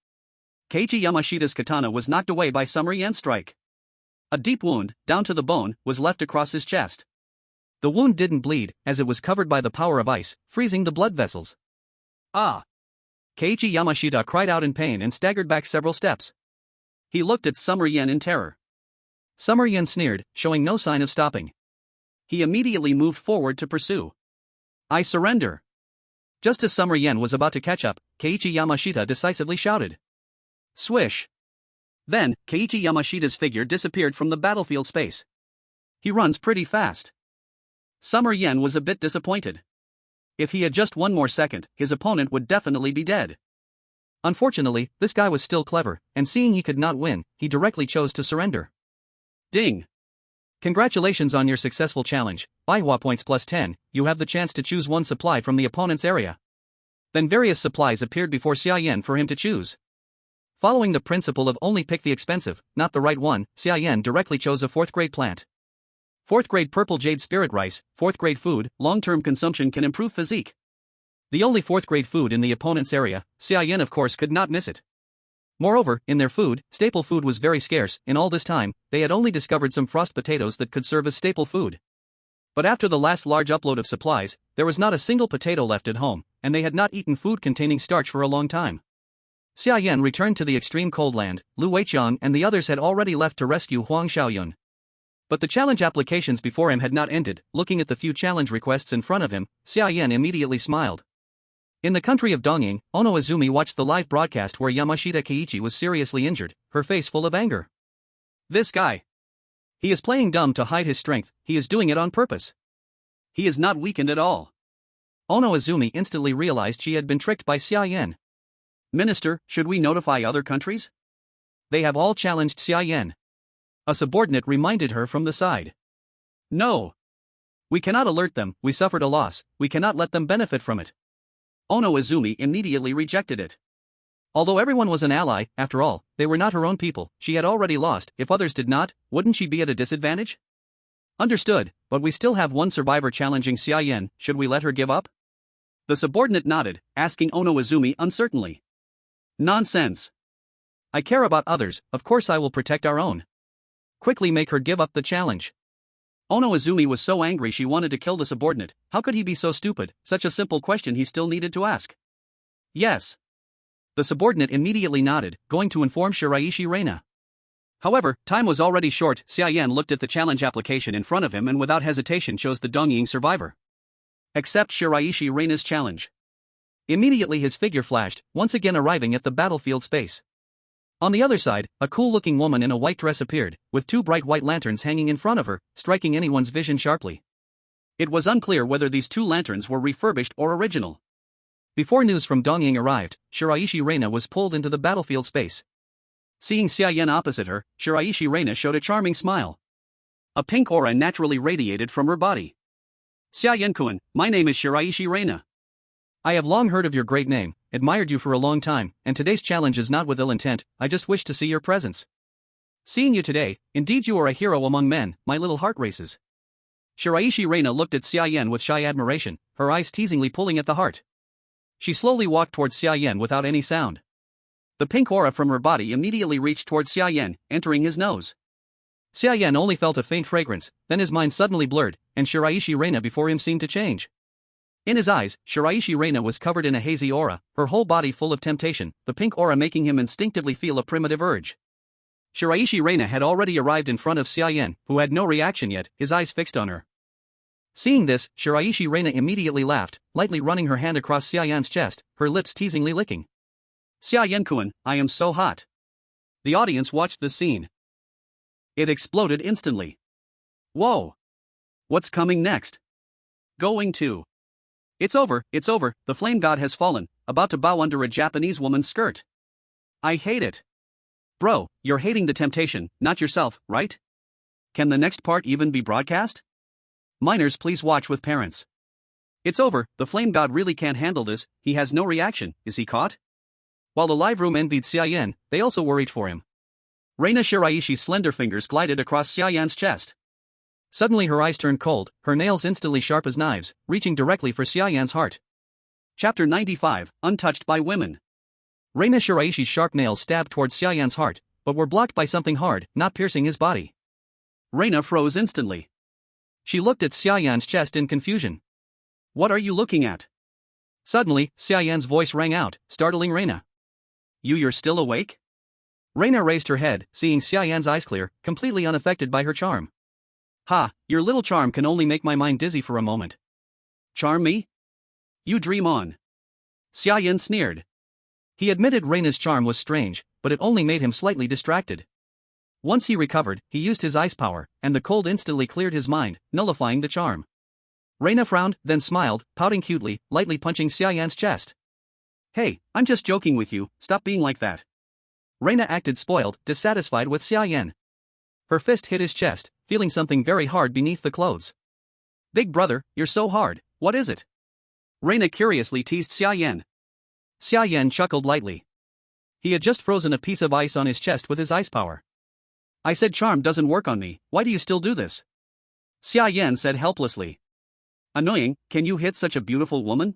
Keiichi Yamashita's katana was knocked away by Summer Yan's strike. A deep wound, down to the bone, was left across his chest. The wound didn't bleed, as it was covered by the power of ice, freezing the blood vessels. Ah! Keiichi Yamashita cried out in pain and staggered back several steps. He looked at Summer Yan in terror. Summer Yan sneered, showing no sign of stopping. He immediately moved forward to pursue. I surrender! Just as Summer Yan was about to catch up, Keiichi Yamashita decisively shouted. Swish! Then, Keiichi Yamashita's figure disappeared from the battlefield space. He runs pretty fast. Summer Yan was a bit disappointed. If he had just one more second, his opponent would definitely be dead. Unfortunately, this guy was still clever, and seeing he could not win, he directly chose to surrender. Ding! Congratulations on your successful challenge, Baihua points plus 10, you have the chance to choose one supply from the opponent's area. Then various supplies appeared before Xia Yan for him to choose. Following the principle of only pick the expensive, not the right one, Xia Yan directly chose a 4th grade plant. 4th grade purple jade spirit rice, 4th grade food, long-term consumption can improve physique. The only 4th grade food in the opponent's area, Xia Yan of course could not miss it. Moreover, in their food, staple food was very scarce. In all this time, they had only discovered some frost potatoes that could serve as staple food. But after the last large upload of supplies, there was not a single potato left at home, and they had not eaten food containing starch for a long time. Xia Yan returned to the extreme cold land. Lu Weiqiang and the others had already left to rescue Huang Xiaoyun. But the challenge applications before him had not ended. Looking at the few challenge requests in front of him, Xia Yan immediately smiled. In the country of Dongying, Ono Izumi watched the live broadcast where Yamashita Keiichi was seriously injured, her face full of anger. This guy. He is playing dumb to hide his strength, he is doing it on purpose. He is not weakened at all. Ono Izumi instantly realized she had been tricked by Xia Yan. Minister, should we notify other countries? They have all challenged Xia Yan. A subordinate reminded her from the side. No. We cannot alert them, we suffered a loss, we cannot let them benefit from it. Ono Izumi immediately rejected it. Although everyone was an ally, after all, they were not her own people, she had already lost, if others did not, wouldn't she be at a disadvantage? Understood, but we still have one survivor challenging Xia Yan, should we let her give up? The subordinate nodded, asking Ono Izumi uncertainly. Nonsense. I care about others, of course I will protect our own. Quickly make her give up the challenge. Ono Izumi was so angry she wanted to kill the subordinate, how could he be so stupid, such a simple question he still needed to ask. Yes. The subordinate immediately nodded, going to inform Shiraishi Reina. However, time was already short. Xia Yan looked at the challenge application in front of him and without hesitation chose the Dongying survivor. Accept Shiraishi Reina's challenge. Immediately his figure flashed, once again arriving at the battlefield space. On the other side, a cool-looking woman in a white dress appeared, with two bright white lanterns hanging in front of her, striking anyone's vision sharply. It was unclear whether these two lanterns were refurbished or original. Before news from Dongying arrived, Shiraishi Reina was pulled into the battlefield space. Seeing Xia Yan opposite her, Shiraishi Reina showed a charming smile. A pink aura naturally radiated from her body. Xia Yan-kun, my name is Shiraishi Reina. I have long heard of your great name, admired you for a long time, and today's challenge is not with ill intent, I just wish to see your presence. Seeing you today, indeed you are a hero among men, my little heart races. Shiraishi Reina looked at Xia Yan with shy admiration, her eyes teasingly pulling at the heart. She slowly walked towards Xia Yan without any sound. The pink aura from her body immediately reached towards Xia Yan, entering his nose. Xia Yan only felt a faint fragrance, then his mind suddenly blurred, and Shiraishi Reina before him seemed to change. In his eyes, Shiraishi Reina was covered in a hazy aura, her whole body full of temptation, the pink aura making him instinctively feel a primitive urge. Shiraishi Reina had already arrived in front of Xia Yan, who had no reaction yet, his eyes fixed on her. Seeing this, Shiraishi Reina immediately laughed, lightly running her hand across Xia Yan's chest, her lips teasingly licking. Xia Yan-kun, I am so hot. The audience watched the scene. It exploded instantly. Whoa! What's coming next? Going to. It's over, the flame god has fallen, about to bow under a Japanese woman's skirt. I hate it. Bro, you're hating the temptation, not yourself, right? Can the next part even be broadcast? Minors please watch with parents. It's over, the flame god really can't handle this, he has no reaction, is he caught? While the live room envied Xia Yan, they also worried for him. Reina Shiraishi's slender fingers glided across Xia Yan's chest. Suddenly her eyes turned cold, her nails instantly sharp as knives, reaching directly for Xia Yan's heart. Chapter 95, Untouched by Women. Reina Shiraishi's sharp nails stabbed towards Xia Yan's heart, but were blocked by something hard, not piercing his body. Reina froze instantly. She looked at Xia Yan's chest in confusion. What are you looking at? Suddenly, Xia Yan's voice rang out, startling Reina. You're still awake? Reina raised her head, seeing Xia Yan's eyes clear, completely unaffected by her charm. Ha, your little charm can only make my mind dizzy for a moment. Charm me? You dream on. Xia Yan sneered. He admitted Reina's charm was strange, but it only made him slightly distracted. Once he recovered, he used his ice power, and the cold instantly cleared his mind, nullifying the charm. Reina frowned, then smiled, pouting cutely, lightly punching Xia Yan's chest. Hey, I'm just joking with you, stop being like that. Reina acted spoiled, dissatisfied with Xia Yan. Her fist hit his chest, feeling something very hard beneath the clothes. Big brother, you're so hard, what is it? Reina curiously teased Xia Yan. Xia Yan chuckled lightly. He had just frozen a piece of ice on his chest with his ice power. I said charm doesn't work on me, why do you still do this? Xia Yan said helplessly. Annoying, can you hit such a beautiful woman?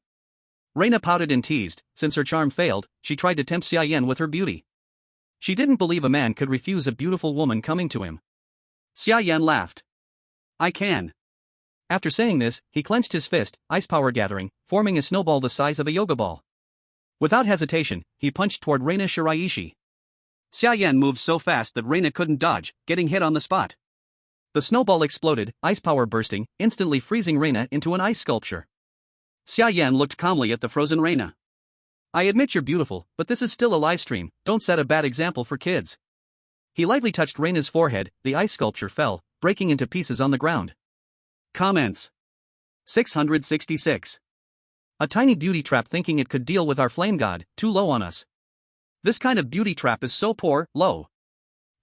Reina pouted and teased, since her charm failed, she tried to tempt Xia Yan with her beauty. She didn't believe a man could refuse a beautiful woman coming to him. Xia Yan laughed. I can. After saying this, he clenched his fist, ice power gathering, forming a snowball the size of a yoga ball. Without hesitation, he punched toward Reina Shiraishi. Xia Yan moved so fast that Reina couldn't dodge, getting hit on the spot. The snowball exploded, ice power bursting, instantly freezing Reina into an ice sculpture. Xia Yan looked calmly at the frozen Reina. I admit you're beautiful, but this is still a live stream, don't set a bad example for kids. He lightly touched Reina's forehead, the ice sculpture fell, breaking into pieces on the ground. Comments. 666. A tiny beauty trap thinking it could deal with our flame god, too low on us. This kind of beauty trap is so poor, low.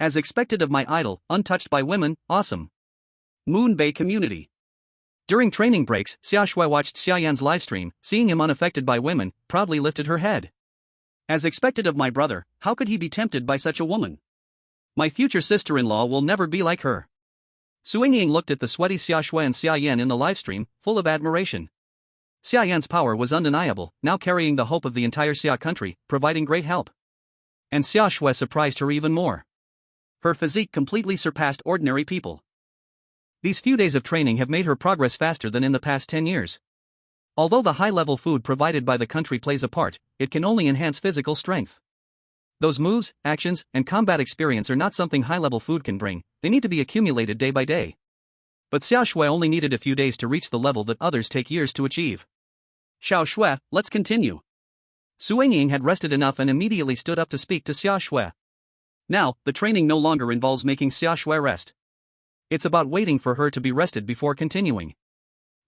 As expected of my idol, untouched by women, awesome. Moon Bay Community. During training breaks, Xia watched Xia Yan's livestream, seeing him unaffected by women, proudly lifted her head. As expected of my brother, how could he be tempted by such a woman? My future sister-in-law will never be like her. Suiying looked at the sweaty Xia and Xia Yan in the livestream, full of admiration. Xia Yan's power was undeniable, now carrying the hope of the entire Xia country, providing great help. And Xia surprised her even more. Her physique completely surpassed ordinary people. These few days of training have made her progress faster than in the past 10 years. Although the high-level food provided by the country plays a part, it can only enhance physical strength. Those moves, actions, and combat experience are not something high-level food can bring, they need to be accumulated day by day. But Xia only needed a few days to reach the level that others take years to achieve. Xiao Shui, let's continue. Suiying had rested enough and immediately stood up to speak to Xia. Now, the training no longer involves making Xia rest. It's about waiting for her to be rested before continuing.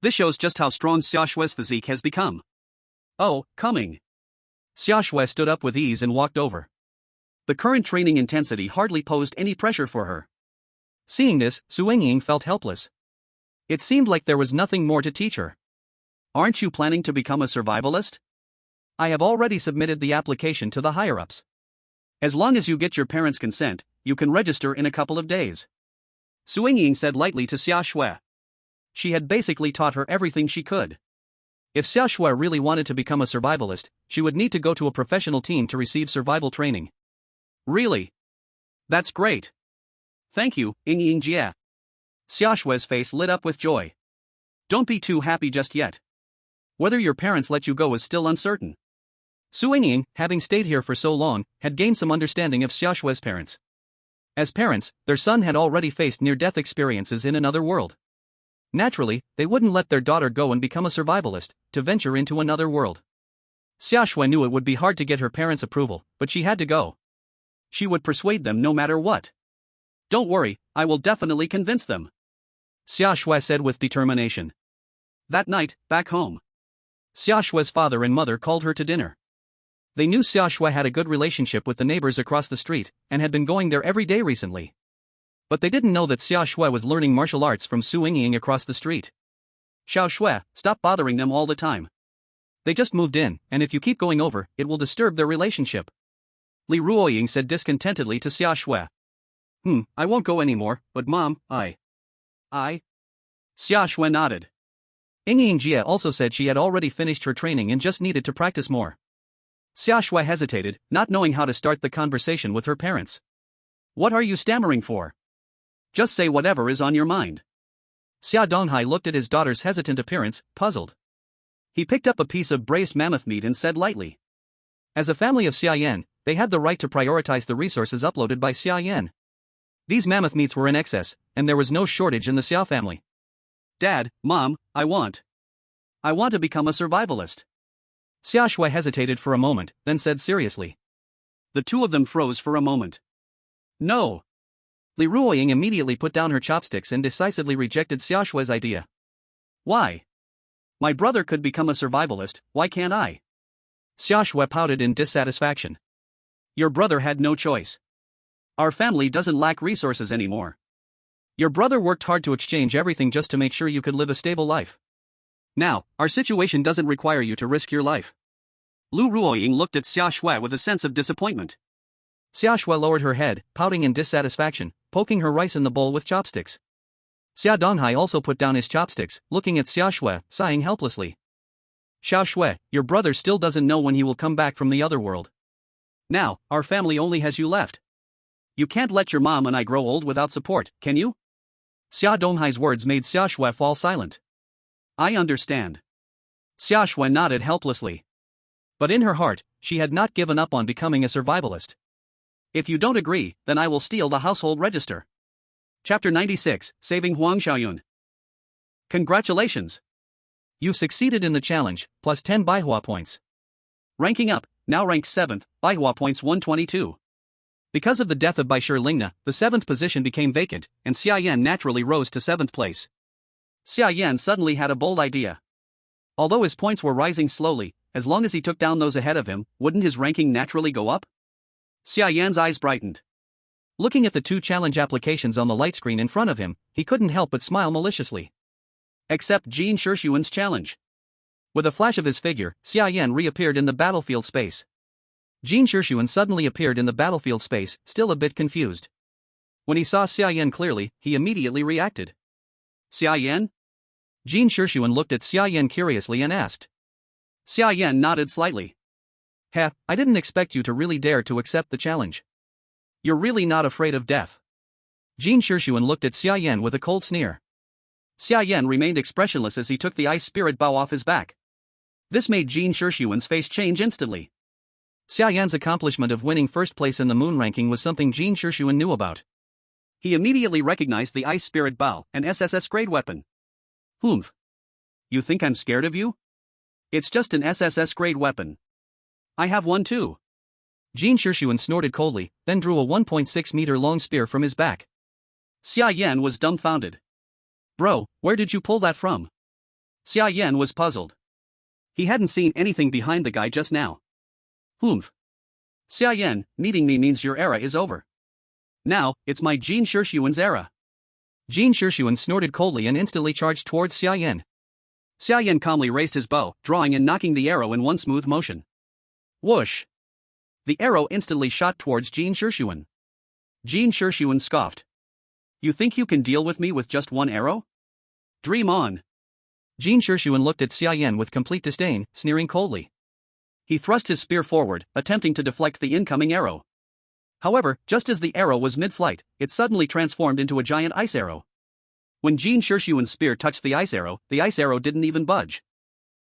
This shows just how strong Xiao's physique has become. Oh, coming. Xia stood up with ease and walked over. The current training intensity hardly posed any pressure for her. Seeing this, Suiying felt helpless. It seemed like there was nothing more to teach her. Aren't you planning to become a survivalist? I have already submitted the application to the higher-ups. As long as you get your parents' consent, you can register in a couple of days. Suiying said lightly to Xia. She had basically taught her everything she could. If Xia really wanted to become a survivalist, she would need to go to a professional team to receive survival training. Really? That's great. Thank you, Jie. Xia face lit up with joy. Don't be too happy just yet. Whether your parents let you go is still uncertain. Suiying, having stayed here for so long, had gained some understanding of Xiao's parents. As parents, their son had already faced near-death experiences in another world. Naturally, they wouldn't let their daughter go and become a survivalist, to venture into another world. Xia knew it would be hard to get her parents' approval, but she had to go. She would persuade them no matter what. Don't worry, I will definitely convince them. Xia said with determination. That night, back home. Xiao's father and mother called her to dinner. They knew Xia had a good relationship with the neighbors across the street, and had been going there every day recently. But they didn't know that Xia was learning martial arts from Suiying across the street. Xiao Shui, stop bothering them all the time. They just moved in, and if you keep going over, it will disturb their relationship. Li Ruoying said discontentedly to Xia. I won't go anymore, but Mom, I. Xia nodded. Jie also said she had already finished her training and just needed to practice more. Xia hesitated, not knowing how to start the conversation with her parents. What are you stammering for? Just say whatever is on your mind. Xia Donghai looked at his daughter's hesitant appearance, puzzled. He picked up a piece of braised mammoth meat and said lightly. As a family of Xia Yan, they had the right to prioritize the resources uploaded by Xia Yan. These mammoth meats were in excess, and there was no shortage in the Xia family. Dad, Mom, I want to become a survivalist. Xia hesitated for a moment, then said seriously. The two of them froze for a moment. No. Li Ruoying immediately put down her chopsticks and decisively rejected Xiao's idea. Why? My brother could become a survivalist, why can't I? Xia pouted in dissatisfaction. Your brother had no choice. Our family doesn't lack resources anymore. Your brother worked hard to exchange everything just to make sure you could live a stable life. Now, our situation doesn't require you to risk your life. Lu Ruoying looked at Xia with a sense of disappointment. Xia lowered her head, pouting in dissatisfaction, poking her rice in the bowl with chopsticks. Xia Donghai also put down his chopsticks, looking at Xia, sighing helplessly. Xiao, your brother still doesn't know when he will come back from the other world. Now, our family only has you left. You can't let your mom and I grow old without support, can you? Xia Donghai's words made Xia fall silent. I understand. Xia nodded helplessly. But in her heart, she had not given up on becoming a survivalist. If you don't agree, then I will steal the household register. Chapter 96, Saving Huang Xiaoyun. Congratulations! You succeeded in the challenge, plus 10 Baihua points. Ranking up, now ranked 7th, Baihua points 122. Because of the death of Baishir Lingna, the 7th position became vacant, and Xia Yan naturally rose to 7th place. Xia Yan suddenly had a bold idea. Although his points were rising slowly, as long as he took down those ahead of him, wouldn't his ranking naturally go up? Xia Yan's eyes brightened. Looking at the two challenge applications on the light screen in front of him, he couldn't help but smile maliciously. Accept Jin Shishiyuan's challenge. With a flash of his figure, Xia Yan reappeared in the battlefield space. Jin Shishiyuan suddenly appeared in the battlefield space, still a bit confused. When he saw Xia Yan clearly, he immediately reacted. Xia Yan? Jin Shishiyuan looked at Xia Yan curiously and asked. Xia Yan nodded slightly. I didn't expect you to really dare to accept the challenge. You're really not afraid of death. Jin Shishiyuan looked at Xia Yan with a cold sneer. Xia Yan remained expressionless as he took the ice spirit bow off his back. This made Jin Shishiyuan's face change instantly. Xia Yan's accomplishment of winning first place in the moon ranking was something Jin Shishiyuan knew about. He immediately recognized the ice spirit bow, an SSS grade weapon. Humph. You think I'm scared of you? It's just an SSS grade weapon. I have one too. Jin Shishiyuan snorted coldly, then drew a 1.6-meter long spear from his back. Xia Yan was dumbfounded. Bro, where did you pull that from? Xia Yan was puzzled. He hadn't seen anything behind the guy just now. Humph. Xia Yan, meeting me means your era is over. Now, it's my Jin Shishiyuan's era. Jin Shishiyuan snorted coldly and instantly charged towards Xia Yan. Xia Yan calmly raised his bow, drawing and knocking the arrow in one smooth motion. Whoosh! The arrow instantly shot towards Jin Shishiyuan. Jin Shishiyuan scoffed. You think you can deal with me with just one arrow? Dream on. Jin Shishiyuan looked at Xia Yan with complete disdain, sneering coldly. He thrust his spear forward, attempting to deflect the incoming arrow. However, just as the arrow was mid-flight, it suddenly transformed into a giant ice arrow. When Jin Shishiyuan's spear touched the ice arrow didn't even budge.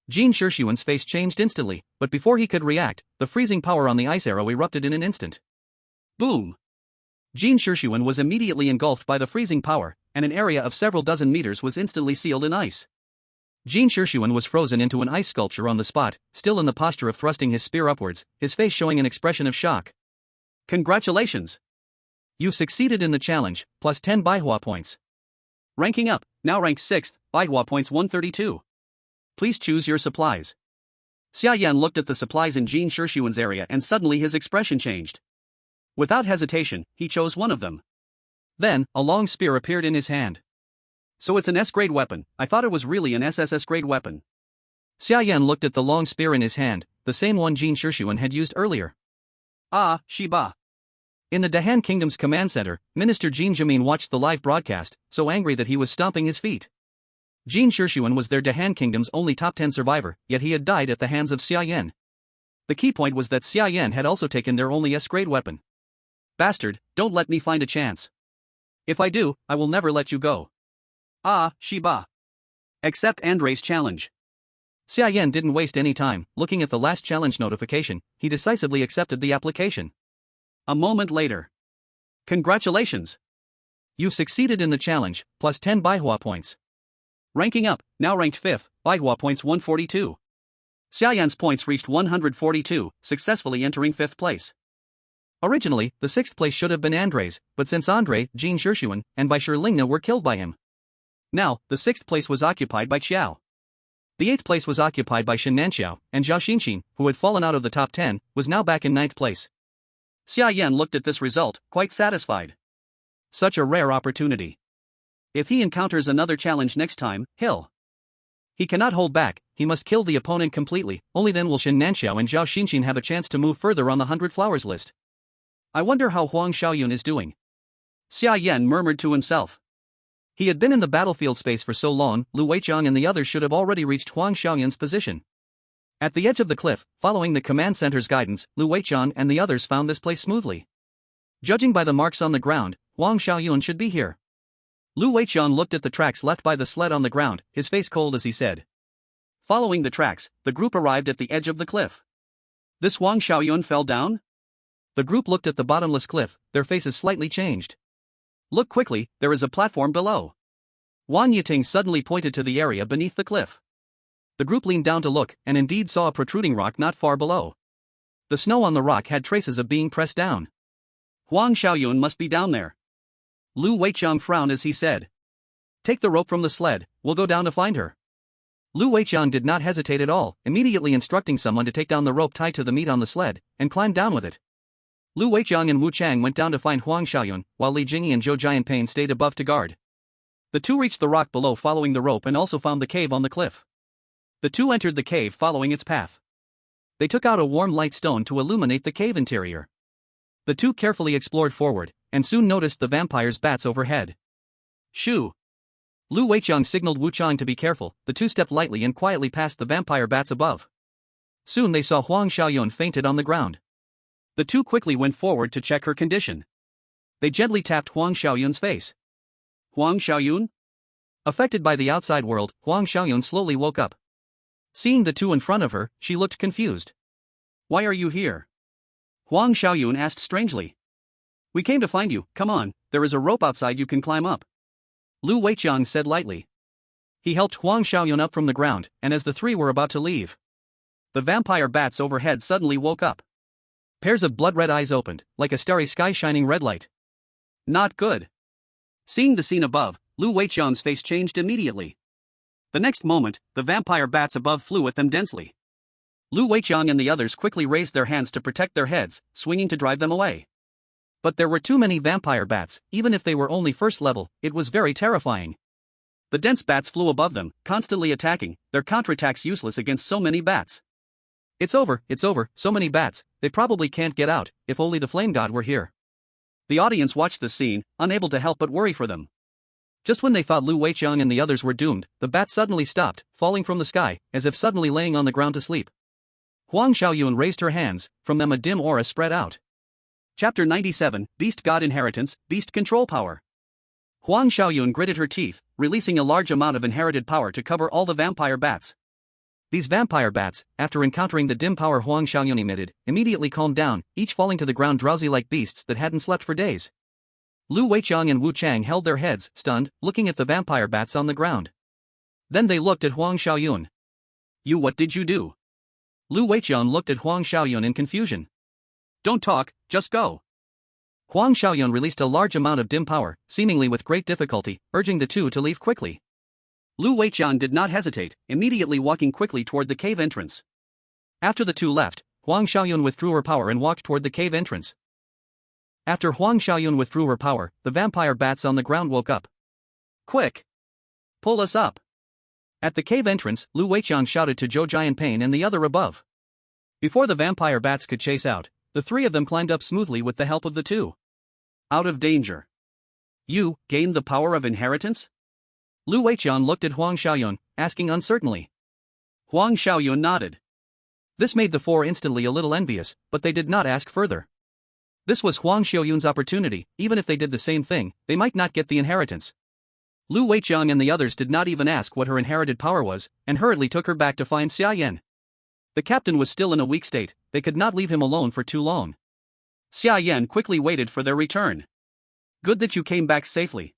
Jin Shishiyuan's face changed instantly, but before he could react, the freezing power on the ice arrow erupted in an instant. Boom! Jin Shishiyuan was immediately engulfed by the freezing power, and an area of several dozen meters was instantly sealed in ice. Jin Shishiyuan was frozen into an ice sculpture on the spot, still in the posture of thrusting his spear upwards, his face showing an expression of shock. Congratulations! You succeeded in the challenge, plus 10 Baihua points. Ranking up, now ranked 6th, Baihua points 132. Please choose your supplies. Xia Yan looked at the supplies in Jin Shishiyuan's area and suddenly his expression changed. Without hesitation, he chose one of them. Then, a long spear appeared in his hand. So it's an S-grade weapon. I thought it was really an SSS grade weapon. Xia Yan looked at the long spear in his hand, the same one Jin Shishiyuan had used earlier. Ah, Shiba. In the Dahan Kingdom's command center, Minister Jin Jimin watched the live broadcast, so angry that he was stomping his feet. Jin Shishiyuan was their Dahan Kingdom's only top 10 survivor, yet he had died at the hands of Xia Yan. The key point was that Xia Yan had also taken their only S-grade weapon. Bastard, don't let me find a chance. If I do, I will never let you go. Ah, Shiba. Accept Andre's challenge. Xia Yan didn't waste any time. Looking at the last challenge notification, he decisively accepted the application. A moment later. Congratulations! You succeeded in the challenge, plus 10 Baihua points. Ranking up, now ranked 5th, Baihua points 142. Xia Yan's points reached 142, successfully entering 5th place. Originally, the 6th place should have been Andre's, but since Andre, Jin Shishiyuan, and Bai Lingna were killed by him. Now, the 6th place was occupied by Qiao. The 8th place was occupied by Shen Nanxiao, and Zhao Xinxin, who had fallen out of the top 10, was now back in 9th place. Xia Yan looked at this result, quite satisfied. Such a rare opportunity. If he encounters another challenge next time, he cannot hold back. He must kill the opponent completely, only then will Shen Nanxiao and Zhao Xinxin have a chance to move further on the 100 Flowers list. I wonder how Huang Xiaoyun is doing. Xia Yan murmured to himself. He had been in the battlefield space for so long, Lu Weiqiang and the others should have already reached Huang Xiaoyun's position. At the edge of the cliff, following the command center's guidance, Lu Weiqiang and the others found this place smoothly. Judging by the marks on the ground, Huang Xiaoyun should be here. Lu Weiqiang looked at the tracks left by the sled on the ground, his face cold as he said. Following the tracks, the group arrived at the edge of the cliff. This Huang Xiaoyun fell down? The group looked at the bottomless cliff, their faces slightly changed. Look quickly, there is a platform below. Wan Yiting suddenly pointed to the area beneath the cliff. The group leaned down to look, and indeed saw a protruding rock not far below. The snow on the rock had traces of being pressed down. Huang Xiaoyun must be down there. Lu Weiqiang frowned as he said. Take the rope from the sled, we'll go down to find her. Lu Weiqiang did not hesitate at all, immediately instructing someone to take down the rope tied to the meat on the sled, and climb down with it. Lu Weiqiang and Wu Chang went down to find Huang Xiaoyun, while Li Jingyi and Zhou Jianping stayed above to guard. The two reached the rock below following the rope and also found the cave on the cliff. The two entered the cave following its path. They took out a warm light stone to illuminate the cave interior. The two carefully explored forward, and soon noticed the vampire's bats overhead. Shoo! Lu Weiqiang signaled Wu Chang to be careful. The two stepped lightly and quietly past the vampire bats above. Soon they saw Huang Xiaoyun fainted on the ground. The two quickly went forward to check her condition. They gently tapped Huang Xiaoyun's face. Huang Xiaoyun? Affected by the outside world, Huang Xiaoyun slowly woke up. Seeing the two in front of her, she looked confused. Why are you here? Huang Xiaoyun asked strangely. We came to find you. Come on, there is a rope outside you can climb up. Lu Weiqiang said lightly. He helped Huang Xiaoyun up from the ground, and as the three were about to leave, the vampire bats overhead suddenly woke up. Pairs of blood-red eyes opened, like a starry sky shining red light. Not good. Seeing the scene above, Lu Weiqiang's face changed immediately. The next moment, the vampire bats above flew at them densely. Lu Weiqiang and the others quickly raised their hands to protect their heads, swinging to drive them away. But there were too many vampire bats. Even if they were only first level, it was very terrifying. The dense bats flew above them, constantly attacking, their counterattacks useless against so many bats. It's over, so many bats, they probably can't get out. If only the flame god were here. The audience watched the scene, unable to help but worry for them. Just when they thought Lu Weiqiang and the others were doomed, the bats suddenly stopped, falling from the sky, as if suddenly laying on the ground to sleep. Huang Xiaoyun raised her hands, from them a dim aura spread out. Chapter 97, Beast God Inheritance, Beast Control Power. Huang Xiaoyun gritted her teeth, releasing a large amount of inherited power to cover all the vampire bats. These vampire bats, after encountering the dim power Huang Xiaoyun emitted, immediately calmed down, each falling to the ground drowsy like beasts that hadn't slept for days. Lu Weiqiang and Wu Chang held their heads, stunned, looking at the vampire bats on the ground. Then they looked at Huang Xiaoyun. What did you do? Lu Weiqiang looked at Huang Xiaoyun in confusion. Don't talk, just go. Huang Xiaoyun released a large amount of dim power, seemingly with great difficulty, urging the two to leave quickly. Lu Weiqiang did not hesitate, immediately walking quickly toward the cave entrance. After the two left, Huang Xiaoyun withdrew her power and walked toward the cave entrance. After Huang Xiaoyun withdrew her power, the vampire bats on the ground woke up. Quick! Pull us up! At the cave entrance, Lu Weiqiang shouted to Zhou Jianping and the other above. Before the vampire bats could chase out, the three of them climbed up smoothly with the help of the two. Out of danger. You gained the power of inheritance? Lu Weiqiang looked at Huang Xiaoyun, asking uncertainly. Huang Xiaoyun nodded. This made the four instantly a little envious, but they did not ask further. This was Huang Xiaoyun's opportunity. Even if they did the same thing, they might not get the inheritance. Lu Weiqiang and the others did not even ask what her inherited power was, and hurriedly took her back to find Xia Yan. The captain was still in a weak state, they could not leave him alone for too long. Xia Yan quickly waited for their return. Good that you came back safely.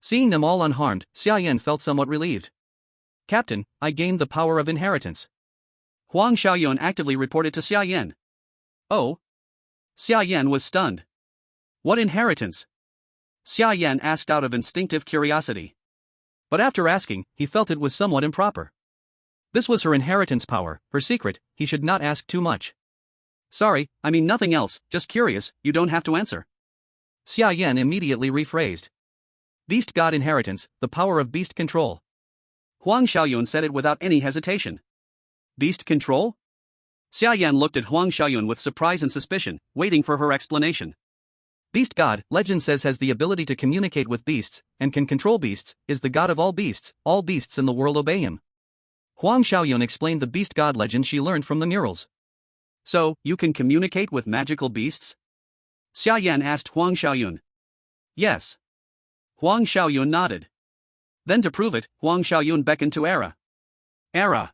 Seeing them all unharmed, Xia Yan felt somewhat relieved. Captain, I gained the power of inheritance. Huang Xiaoyun actively reported to Xia Yan. Oh? Xia Yan was stunned. What inheritance? Xia Yan asked out of instinctive curiosity. But after asking, he felt it was somewhat improper. This was her inheritance power, her secret, he should not ask too much. Sorry, I mean nothing else, just curious, you don't have to answer. Xia Yan immediately rephrased. Beast God Inheritance, the power of beast control. Huang Xiaoyun said it without any hesitation. Beast control? Xia Yan looked at Huang Xiaoyun with surprise and suspicion, waiting for her explanation. Beast God, legend says, has the ability to communicate with beasts, and can control beasts, is the god of all beasts in the world obey him. Huang Xiaoyun explained the beast god legend she learned from the murals. So, you can communicate with magical beasts? Xia Yan asked Huang Xiaoyun. Yes. Huang Xiaoyun nodded. Then to prove it, Huang Xiaoyun beckoned to Era. Era.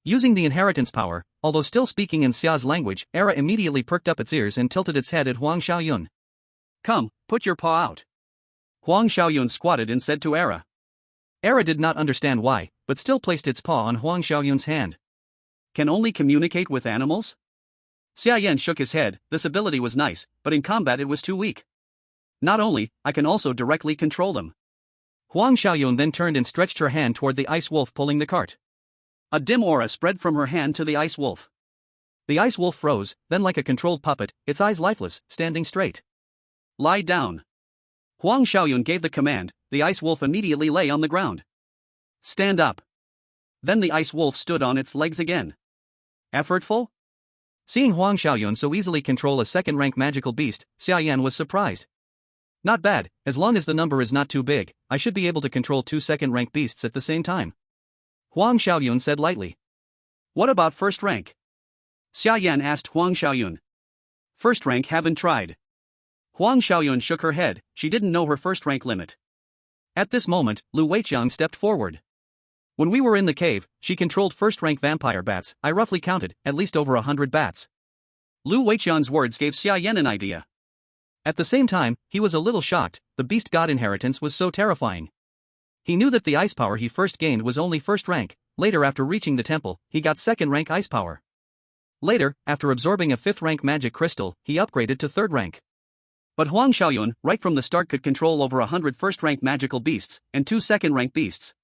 Using the inheritance power, although still speaking in Xia's language, Era immediately perked up its ears and tilted its head at Huang Xiaoyun. Come, put your paw out. Huang Xiaoyun squatted and said to Era. Era did not understand why, but still placed its paw on Huang Xiaoyun's hand. Can only communicate with animals? Xia Yan shook his head. This ability was nice, but in combat it was too weak. Not only, I can also directly control them. Huang Xiaoyun then turned and stretched her hand toward the ice wolf pulling the cart. A dim aura spread from her hand to the ice wolf. The ice wolf froze, then like a controlled puppet, its eyes lifeless, standing straight. Lie down. Huang Xiaoyun gave the command, the ice wolf immediately lay on the ground. Stand up. Then the ice wolf stood on its legs again. Effortful? Seeing Huang Xiaoyun so easily control a second-rank magical beast, Xia Yan was surprised. Not bad, as long as the number is not too big, I should be able to control 2 second-rank beasts at the same time. Huang Xiaoyun said lightly. What about first rank? Xia Yan asked Huang Xiaoyun. First rank haven't tried. Huang Xiaoyun shook her head, she didn't know her first rank limit. At this moment, Lu Weiqiang stepped forward. When we were in the cave, she controlled first-rank vampire bats, I roughly counted, at least over 100 bats. Lu Weiqiang's words gave Xia Yan an idea. At the same time, he was a little shocked, the beast god inheritance was so terrifying. He knew that the ice power he first gained was only first rank, later after reaching the temple, he got second rank ice power. Later, after absorbing a 5th rank magic crystal, he upgraded to 3rd rank. But Huang Xiaoyun, right from the start, could control over 100 first-rank magical beasts, and 2 second-rank beasts.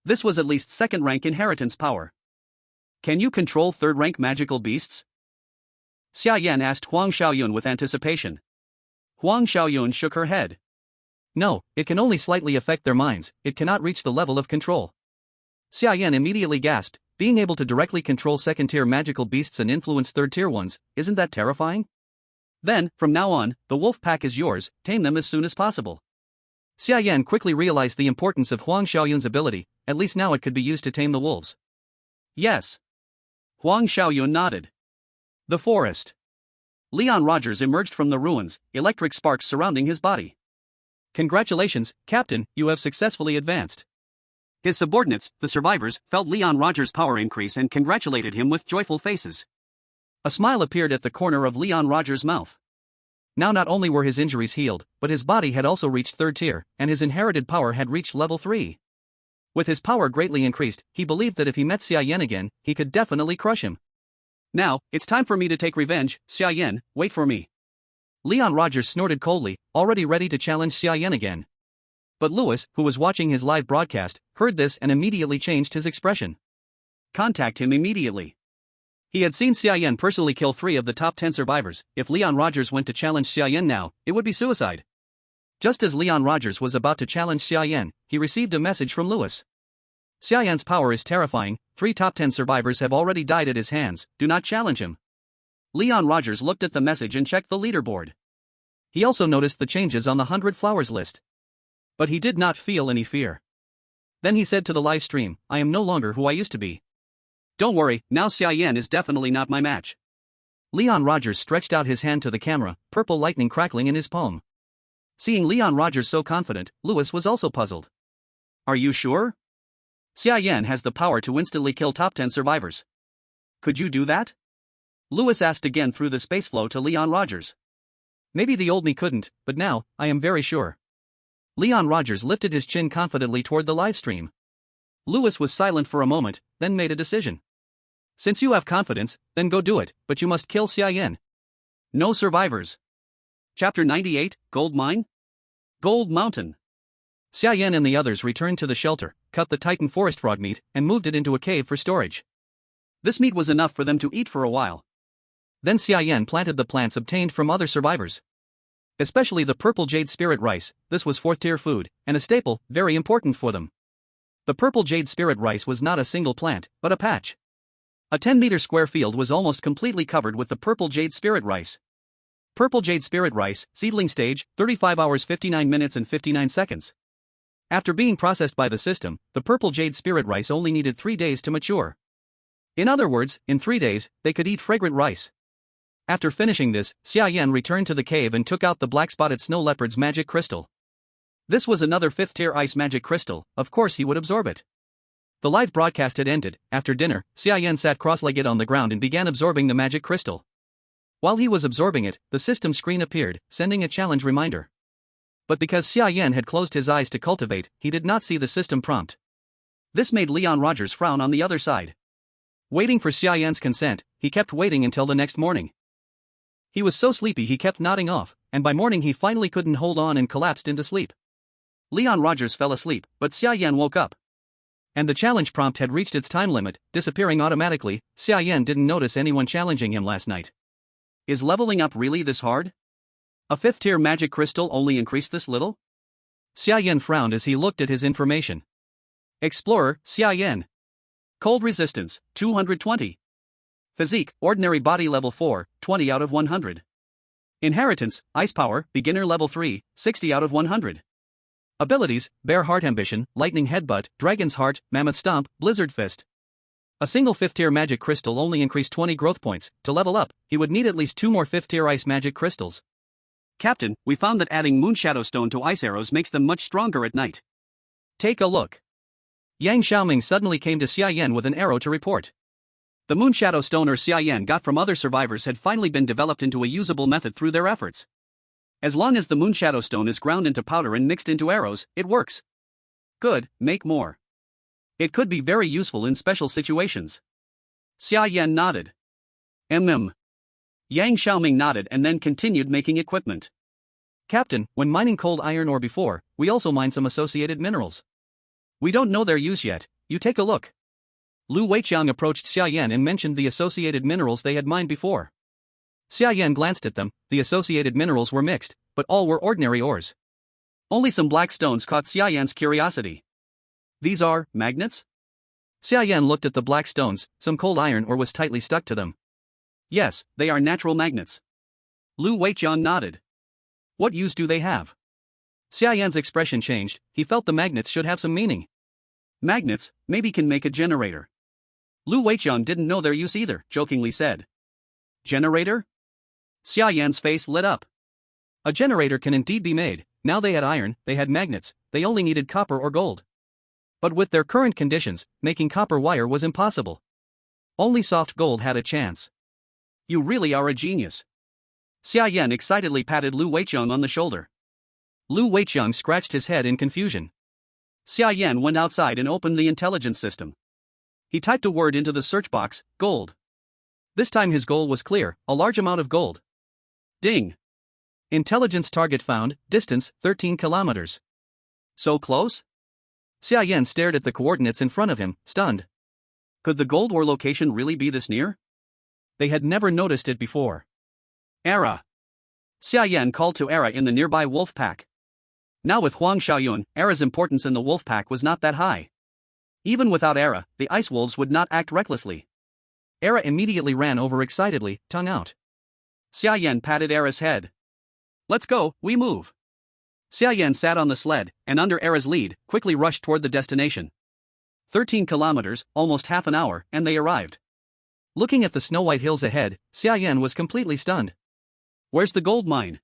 This was at least second-rank inheritance power. Can you control 3rd-rank magical beasts? Xia Yan asked Huang Xiaoyun with anticipation. Huang Xiaoyun shook her head. No, it can only slightly affect their minds, it cannot reach the level of control. Xia Yan immediately gasped, being able to directly control second-tier magical beasts and influence third-tier ones, isn't that terrifying? Then, from now on, the wolf pack is yours, tame them as soon as possible. Xia Yan quickly realized the importance of Huang Xiaoyun's ability, at least now it could be used to tame the wolves. Yes. Huang Xiaoyun nodded. The forest. Leon Rogers emerged from the ruins, electric sparks surrounding his body. Congratulations, Captain, you have successfully advanced. His subordinates, the survivors, felt Leon Rogers' power increase and congratulated him with joyful faces. A smile appeared at the corner of Leon Rogers' mouth. Now not only were his injuries healed, but his body had also reached 3rd tier, and his inherited power had reached level 3. With his power greatly increased, he believed that if he met Xia Yan again, he could definitely crush him. Now, it's time for me to take revenge, Xia Yan, wait for me. Leon Rogers snorted coldly, already ready to challenge Xia Yan again. But Lewis, who was watching his live broadcast, heard this and immediately changed his expression. Contact him immediately. He had seen Xia Yan personally kill 3 of the top 10 survivors. If Leon Rogers went to challenge Xia Yan now, it would be suicide. Just as Leon Rogers was about to challenge Xia Yan, he received a message from Lewis. Xia Yan's power is terrifying, 3 top 10 survivors have already died at his hands, do not challenge him. Leon Rogers looked at the message and checked the leaderboard. He also noticed the changes on the 100 flowers list. But he did not feel any fear. Then he said to the live stream, I am no longer who I used to be. Don't worry, now Xia Yan is definitely not my match. Leon Rogers stretched out his hand to the camera, purple lightning crackling in his palm. Seeing Leon Rogers so confident, Lewis was also puzzled. Are you sure? Xia Yan has the power to instantly kill top 10 survivors. Could you do that? Lewis asked again through the space flow to Leon Rogers. Maybe the old me couldn't, but now, I am very sure. Leon Rogers lifted his chin confidently toward the live stream. Lewis was silent for a moment, then made a decision. Since you have confidence, then go do it, but you must kill Xia Yan. No survivors. Chapter 98, Gold Mine? Gold Mountain. Xia Yan and the others returned to the shelter, cut the Titan forest frog meat, and moved it into a cave for storage. This meat was enough for them to eat for a while. Then Xia Yan planted the plants obtained from other survivors. Especially the purple jade spirit rice, this was 4th tier food, and a staple, very important for them. The purple jade spirit rice was not a single plant, but a patch. A 10-meter square field was almost completely covered with the purple jade spirit rice. Purple jade spirit rice, seedling stage, 35 hours 59 minutes and 59 seconds. After being processed by the system, the purple jade spirit rice only needed 3 days to mature. In other words, in 3 days, they could eat fragrant rice. After finishing this, Xia Yan returned to the cave and took out the black-spotted snow leopard's magic crystal. This was another 5th tier ice magic crystal, of course he would absorb it. The live broadcast had ended. After dinner, Xia Yan sat cross-legged on the ground and began absorbing the magic crystal. While he was absorbing it, the system screen appeared, sending a challenge reminder. But because Xia Yan had closed his eyes to cultivate, he did not see the system prompt. This made Leon Rogers frown on the other side. Waiting for Xia Yan's consent, he kept waiting until the next morning. He was so sleepy he kept nodding off, and by morning he finally couldn't hold on and collapsed into sleep. Leon Rogers fell asleep, but Xia Yan woke up. And the challenge prompt had reached its time limit, disappearing automatically. Xia Yan didn't notice anyone challenging him last night. Is leveling up really this hard? A 5th tier magic crystal only increased this little? Xia Yan frowned as he looked at his information. Explorer, Xia Yan. Cold resistance, 220. Physique, ordinary body level 4, 20 out of 100. Inheritance, ice power, beginner level 3, 60 out of 100. Abilities, Bear Heart Ambition, Lightning Headbutt, Dragon's Heart, Mammoth Stomp, Blizzard Fist. A single 5th tier magic crystal only increased 20 growth points. To level up, he would need at least 2 more 5th tier ice magic crystals. Captain, we found that adding Moonshadow Stone to ice arrows makes them much stronger at night. Take a look. Yang Xiaoming suddenly came to Xia Yan with an arrow to report. The Moonshadow Stone Xia Yan got from other survivors had finally been developed into a usable method through their efforts. As long as the Moonshadow Stone is ground into powder and mixed into arrows, it works. Good, make more. It could be very useful in special situations. Xia Yan nodded. Yang Xiaoming nodded and then continued making equipment. Captain, when mining cold iron ore before, we also mine some associated minerals. We don't know their use yet, you take a look. Lu Weiqiang approached Xia Yan and mentioned the associated minerals they had mined before. Xia Yan glanced at them. The associated minerals were mixed, but all were ordinary ores. Only some black stones caught Xia Yan's curiosity. These are magnets? Xia Yan looked at the black stones. Some cold iron ore was tightly stuck to them. Yes, they are natural magnets. Lu Weiqiang nodded. What use do they have? Xia Yan's expression changed. He felt the magnets should have some meaning. Magnets, maybe can make a generator. Lu Weiqiang didn't know their use either, jokingly said. Generator? Xia Yan's face lit up. A generator can indeed be made. Now they had iron, they had magnets, they only needed copper or gold. But with their current conditions, making copper wire was impossible. Only soft gold had a chance. You really are a genius. Xia Yan excitedly patted Lu Weiqiang on the shoulder. Lu Weiqiang scratched his head in confusion. Xia Yan went outside and opened the intelligence system. He typed a word into the search box, gold. This time his goal was clear, a large amount of gold. Ding. Intelligence target found, distance, 13 kilometers. So close? Xia Yan stared at the coordinates in front of him, stunned. Could the gold ore location really be this near? They had never noticed it before. Era. Xia Yan called to Era in the nearby wolf pack. Now with Huang Xiaoyun, Era's importance in the wolf pack was not that high. Even without Era, the ice wolves would not act recklessly. Era immediately ran over excitedly, tongue out. Xia Yan patted Era's head. Let's go, we move. Xia Yan sat on the sled, and under Era's lead, quickly rushed toward the destination. 13 kilometers, almost half an hour, and they arrived. Looking at the snow-white hills ahead, Xia Yan was completely stunned. Where's the gold mine?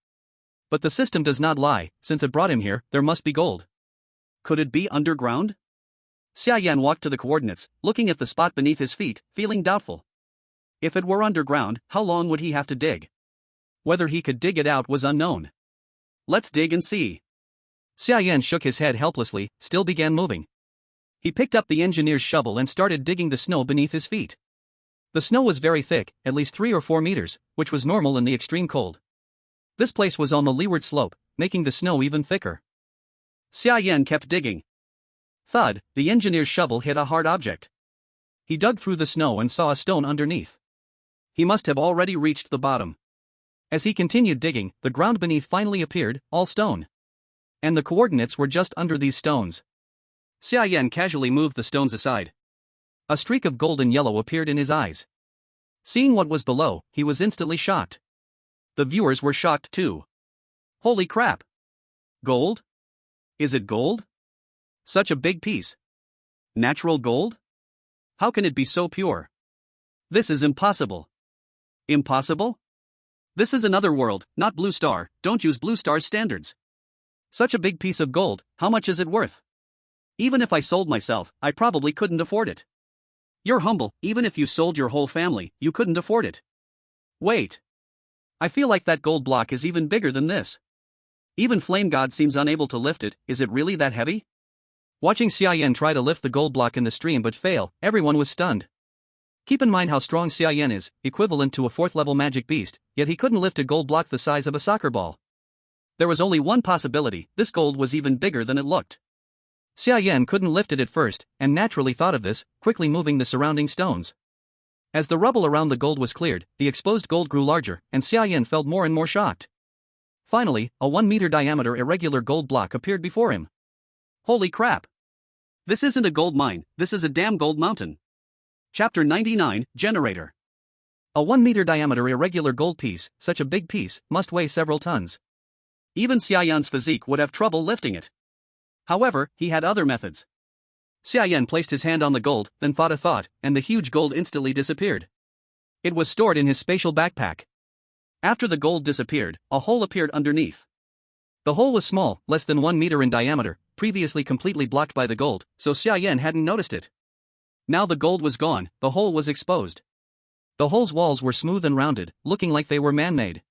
But the system does not lie. Since it brought him here, there must be gold. Could it be underground? Xia Yan walked to the coordinates, looking at the spot beneath his feet, feeling doubtful. If it were underground, how long would he have to dig? Whether he could dig it out was unknown. Let's dig and see. Xia Yan shook his head helplessly, still began moving. He picked up the engineer's shovel and started digging the snow beneath his feet. The snow was very thick, at least 3 or 4 meters, which was normal in the extreme cold. This place was on the leeward slope, making the snow even thicker. Xia Yan kept digging. Thud, the engineer's shovel hit a hard object. He dug through the snow and saw a stone underneath. He must have already reached the bottom. As he continued digging, the ground beneath finally appeared, all stone. And the coordinates were just under these stones. Xia Yan casually moved the stones aside. A streak of golden yellow appeared in his eyes. Seeing what was below, he was instantly shocked. The viewers were shocked too. Holy crap! Gold? Is it gold? Such a big piece. Natural gold? How can it be so pure? This is impossible. Impossible? This is another world, not Blue Star, don't use Blue Star's standards. Such a big piece of gold, how much is it worth? Even if I sold myself, I probably couldn't afford it. You're humble, even if you sold your whole family, you couldn't afford it. Wait. I feel like that gold block is even bigger than this. Even Flame God seems unable to lift it, is it really that heavy? Watching Xia Yan try to lift the gold block in the stream but fail, everyone was stunned. Keep in mind how strong Xia Yan is, equivalent to a 4th-level magic beast, yet he couldn't lift a gold block the size of a soccer ball. There was only one possibility, this gold was even bigger than it looked. Xia Yan couldn't lift it at first, and naturally thought of this, quickly moving the surrounding stones. As the rubble around the gold was cleared, the exposed gold grew larger, and Xia Yan felt more and more shocked. Finally, a 1-meter diameter irregular gold block appeared before him. Holy crap! This isn't a gold mine, this is a damn gold mountain. Chapter 99, Generator. A 1-meter diameter irregular gold piece, such a big piece, must weigh several tons. Even Xia Yan's physique would have trouble lifting it. However, he had other methods. Xia Yan placed his hand on the gold, then thought a thought, and the huge gold instantly disappeared. It was stored in his spatial backpack. After the gold disappeared, a hole appeared underneath. The hole was small, less than 1 meter in diameter, previously completely blocked by the gold, so Xia Yan hadn't noticed it. Now the gold was gone, the hole was exposed. The hole's walls were smooth and rounded, looking like they were man-made.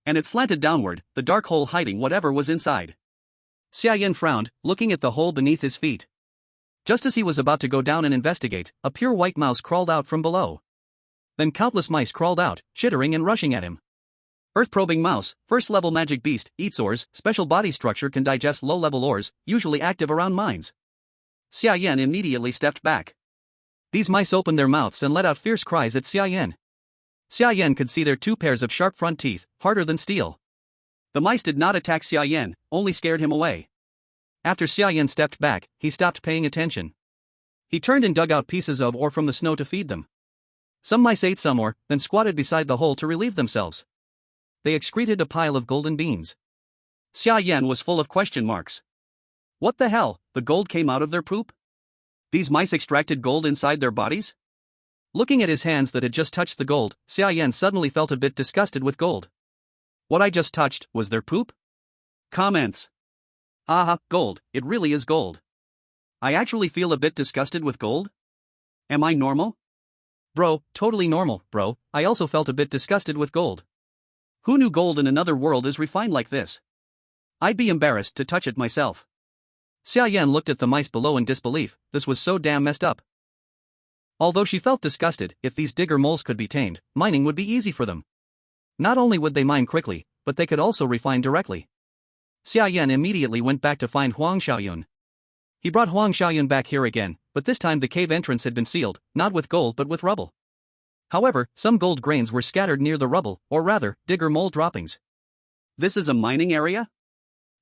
And it slanted downward, the dark hole hiding whatever was inside. Xia Yan frowned, looking at the hole beneath his feet. Just as he was about to go down and investigate, a pure white mouse crawled out from below. Then countless mice crawled out, chittering and rushing at him. Earth-probing mouse, first-level magic beast, eats ores, special body structure can digest low-level ores, usually active around mines. Xia Yan immediately stepped back. These mice opened their mouths and let out fierce cries at Xia Yan. Xia Yan could see their 2 pairs of sharp front teeth, harder than steel. The mice did not attack Xia Yan, only scared him away. After Xia Yan stepped back, he stopped paying attention. He turned and dug out pieces of ore from the snow to feed them. Some mice ate some ore, then squatted beside the hole to relieve themselves. They excreted a pile of golden beans. Xia Yan was full of question marks. What the hell, the gold came out of their poop? These mice extracted gold inside their bodies? Looking at his hands that had just touched the gold, Xia Yan suddenly felt a bit disgusted with gold. What I just touched, was their poop? Comments. Aha, gold, it really is gold. I actually feel a bit disgusted with gold? Am I normal? Bro, totally normal, bro, I also felt a bit disgusted with gold. Who knew gold in another world is refined like this? I'd be embarrassed to touch it myself. Xia Yan looked at the mice below in disbelief, this was so damn messed up. Although she felt disgusted, if these digger moles could be tamed, mining would be easy for them. Not only would they mine quickly, but they could also refine directly. Xia Yan immediately went back to find Huang Xiaoyun. He brought Huang Xiaoyun back here again, but this time the cave entrance had been sealed, not with gold but with rubble. However, some gold grains were scattered near the rubble, or rather, digger mole droppings. This is a mining area?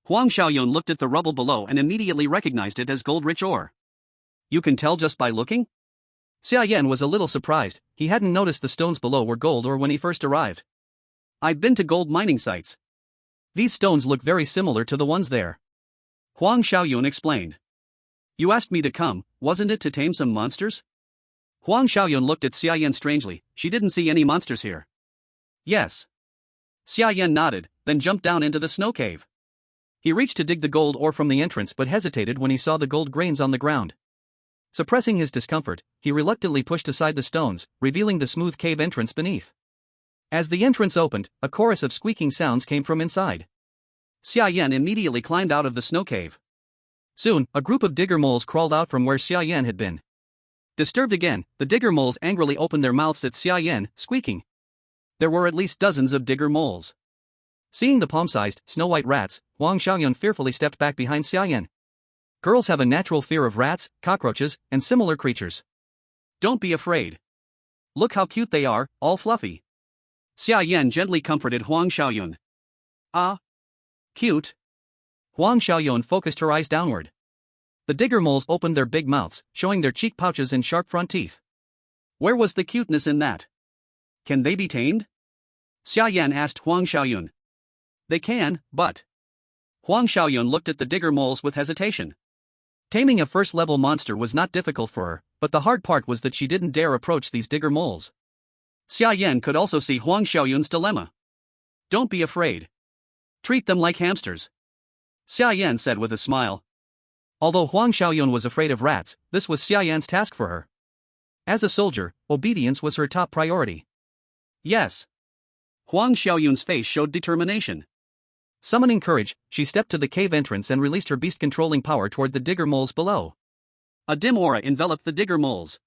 Huang Xiaoyun looked at the rubble below and immediately recognized it as gold-rich ore. You can tell just by looking? Xia Yan was a little surprised, he hadn't noticed the stones below were gold ore when he first arrived. I've been to gold mining sites. These stones look very similar to the ones there. Huang Xiaoyun explained. You asked me to come, wasn't it to tame some monsters? Huang Xiaoyun looked at Xia Yan strangely, she didn't see any monsters here. Yes. Xia Yan nodded, then jumped down into the snow cave. He reached to dig the gold ore from the entrance but hesitated when he saw the gold grains on the ground. Suppressing his discomfort, he reluctantly pushed aside the stones, revealing the smooth cave entrance beneath. As the entrance opened, a chorus of squeaking sounds came from inside. Xia Yan immediately climbed out of the snow cave. Soon, a group of digger moles crawled out from where Xia Yan had been. Disturbed again, the digger moles angrily opened their mouths at Xia Yan, squeaking. There were at least dozens of digger moles. Seeing the palm-sized, snow-white rats, Huang Xiaoyun fearfully stepped back behind Xia Yan. Girls have a natural fear of rats, cockroaches, and similar creatures. Don't be afraid. Look how cute they are, all fluffy. Xia Yan gently comforted Huang Xiaoyun. Ah. Cute. Huang Xiaoyun focused her eyes downward. The digger moles opened their big mouths, showing their cheek pouches and sharp front teeth. Where was the cuteness in that? Can they be tamed? Xia Yan asked Huang Xiaoyun. They can, but... Huang Xiaoyun looked at the digger moles with hesitation. Taming a first-level monster was not difficult for her, but the hard part was that she didn't dare approach these digger moles. Xia Yan could also see Huang Xiaoyun's dilemma. Don't be afraid. Treat them like hamsters. Xia Yan said with a smile. Although Huang Xiaoyun was afraid of rats, this was Xia Yan's task for her. As a soldier, obedience was her top priority. Yes. Huang Xiaoyun's face showed determination. Summoning courage, she stepped to the cave entrance and released her beast-controlling power toward the digger moles below. A dim aura enveloped the digger moles.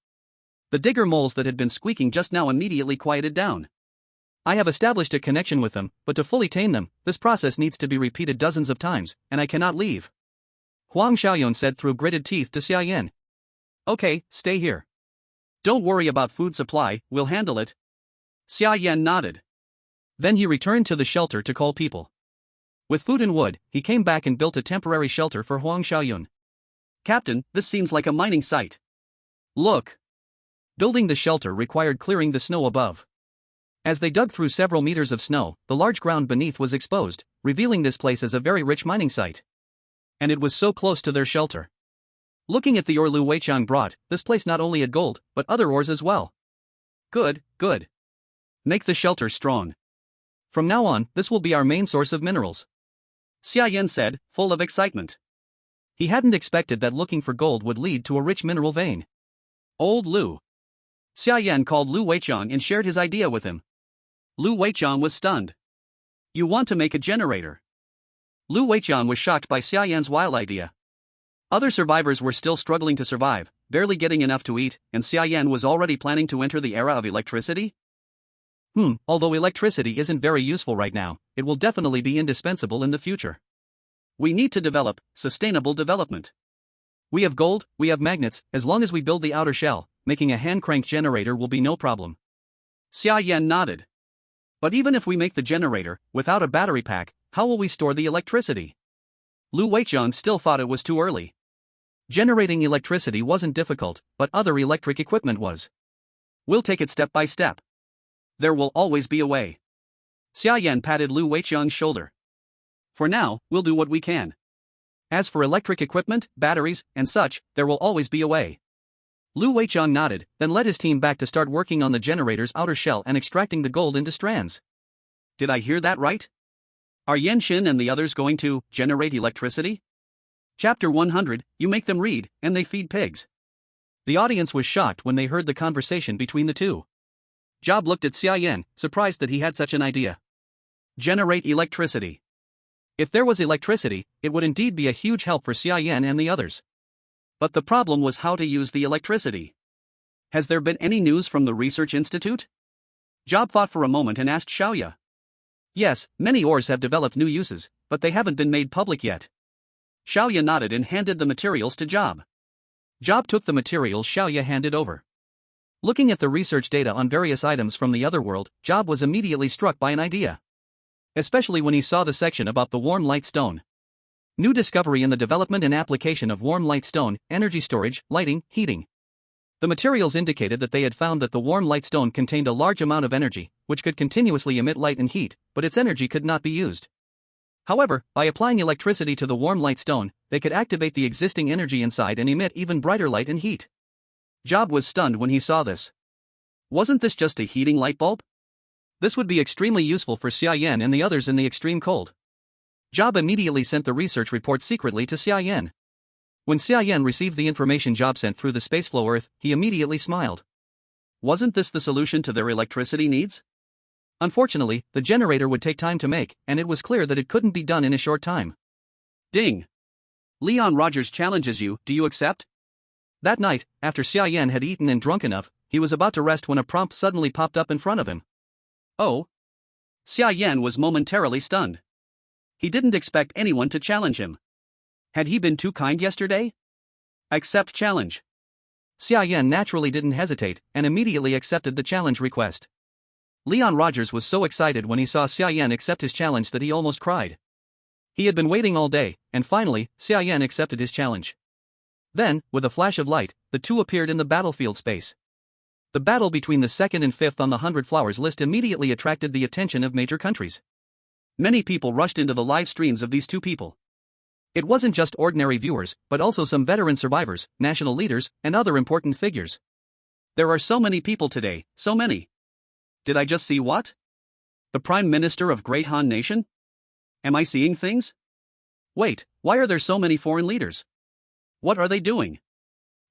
The digger moles that had been squeaking just now immediately quieted down. I have established a connection with them, but to fully tame them, this process needs to be repeated dozens of times, and I cannot leave. Huang Xiaoyun said through gritted teeth to Xia Yan. Okay, stay here. Don't worry about food supply, we'll handle it. Xia Yan nodded. Then he returned to the shelter to call people. With food and wood, he came back and built a temporary shelter for Huang Xiaoyun. Captain, this seems like a mining site. Look. Building the shelter required clearing the snow above. As they dug through several meters of snow, the large ground beneath was exposed, revealing this place as a very rich mining site. And it was so close to their shelter. Looking at the ore Lu Weichang brought, this place not only had gold, but other ores as well. Good, good. Make the shelter strong. From now on, this will be our main source of minerals. Xia Yan said, full of excitement. He hadn't expected that looking for gold would lead to a rich mineral vein. Old Lu. Xia Yan called Lu Weichang and shared his idea with him. Lu Weichang was stunned. You want to make a generator? Lu Weichang was shocked by Xia Yan's wild idea. Other survivors were still struggling to survive, barely getting enough to eat, and Xia Yan was already planning to enter the era of electricity? Although electricity isn't very useful right now, it will definitely be indispensable in the future. We need to develop sustainable development. We have gold, we have magnets, as long as we build the outer shell, making a hand-cranked generator will be no problem. Xia Yan nodded. But even if we make the generator, without a battery pack, how will we store the electricity? Lu Weichang still thought it was too early. Generating electricity wasn't difficult, but other electric equipment was. We'll take it step by step. There will always be a way. Xia Yan patted Lu Weichang's shoulder. For now, we'll do what we can. As for electric equipment, batteries, and such, there will always be a way. Lu Weichang nodded, then led his team back to start working on the generator's outer shell and extracting the gold into strands. Did I hear that right? Are Yanxin and the others going to generate electricity? Chapter 100, you make them read, and they feed pigs. The audience was shocked when they heard the conversation between the two. Job looked at Xia Yan, surprised that he had such an idea. Generate electricity. If there was electricity, it would indeed be a huge help for Xia Yan and the others. But the problem was how to use the electricity. Has there been any news from the research institute? Job thought for a moment and asked Xiaoya. Yes, many ores have developed new uses, but they haven't been made public yet. Xiaoya nodded and handed the materials to Job. Job took the materials Xiaoya handed over. Looking at the research data on various items from the other world, Job was immediately struck by an idea. Especially when he saw the section about the warm light stone. New discovery in the development and application of warm light stone, energy storage, lighting, heating. The materials indicated that they had found that the warm light stone contained a large amount of energy, which could continuously emit light and heat, but its energy could not be used. However, by applying electricity to the warm light stone, they could activate the existing energy inside and emit even brighter light and heat. Job was stunned when he saw this. Wasn't this just a heating light bulb? This would be extremely useful for Xia Yan and the others in the extreme cold. Job immediately sent the research report secretly to Xia Yan. When Xia Yan received the information Job sent through the spaceflow Earth, he immediately smiled. Wasn't this the solution to their electricity needs? Unfortunately, the generator would take time to make, and it was clear that it couldn't be done in a short time. Ding! Leon Rogers challenges you, do you accept? That night, after Xia Yan had eaten and drunk enough, he was about to rest when a prompt suddenly popped up in front of him. Oh? Xia Yan was momentarily stunned. He didn't expect anyone to challenge him. Had he been too kind yesterday? Accept challenge. Xia Yan naturally didn't hesitate, and immediately accepted the challenge request. Leon Rogers was so excited when he saw Xia Yan accept his challenge that he almost cried. He had been waiting all day, and finally, Xia Yan accepted his challenge. Then, with a flash of light, the two appeared in the battlefield space. The battle between the 2nd and 5th on the 100 Flowers list immediately attracted the attention of major countries. Many people rushed into the live streams of these two people. It wasn't just ordinary viewers, but also some veteran survivors, national leaders, and other important figures. There are so many people today, so many. Did I just see what? The Prime Minister of Great Han Nation? Am I seeing things? Wait, why are there so many foreign leaders? What are they doing?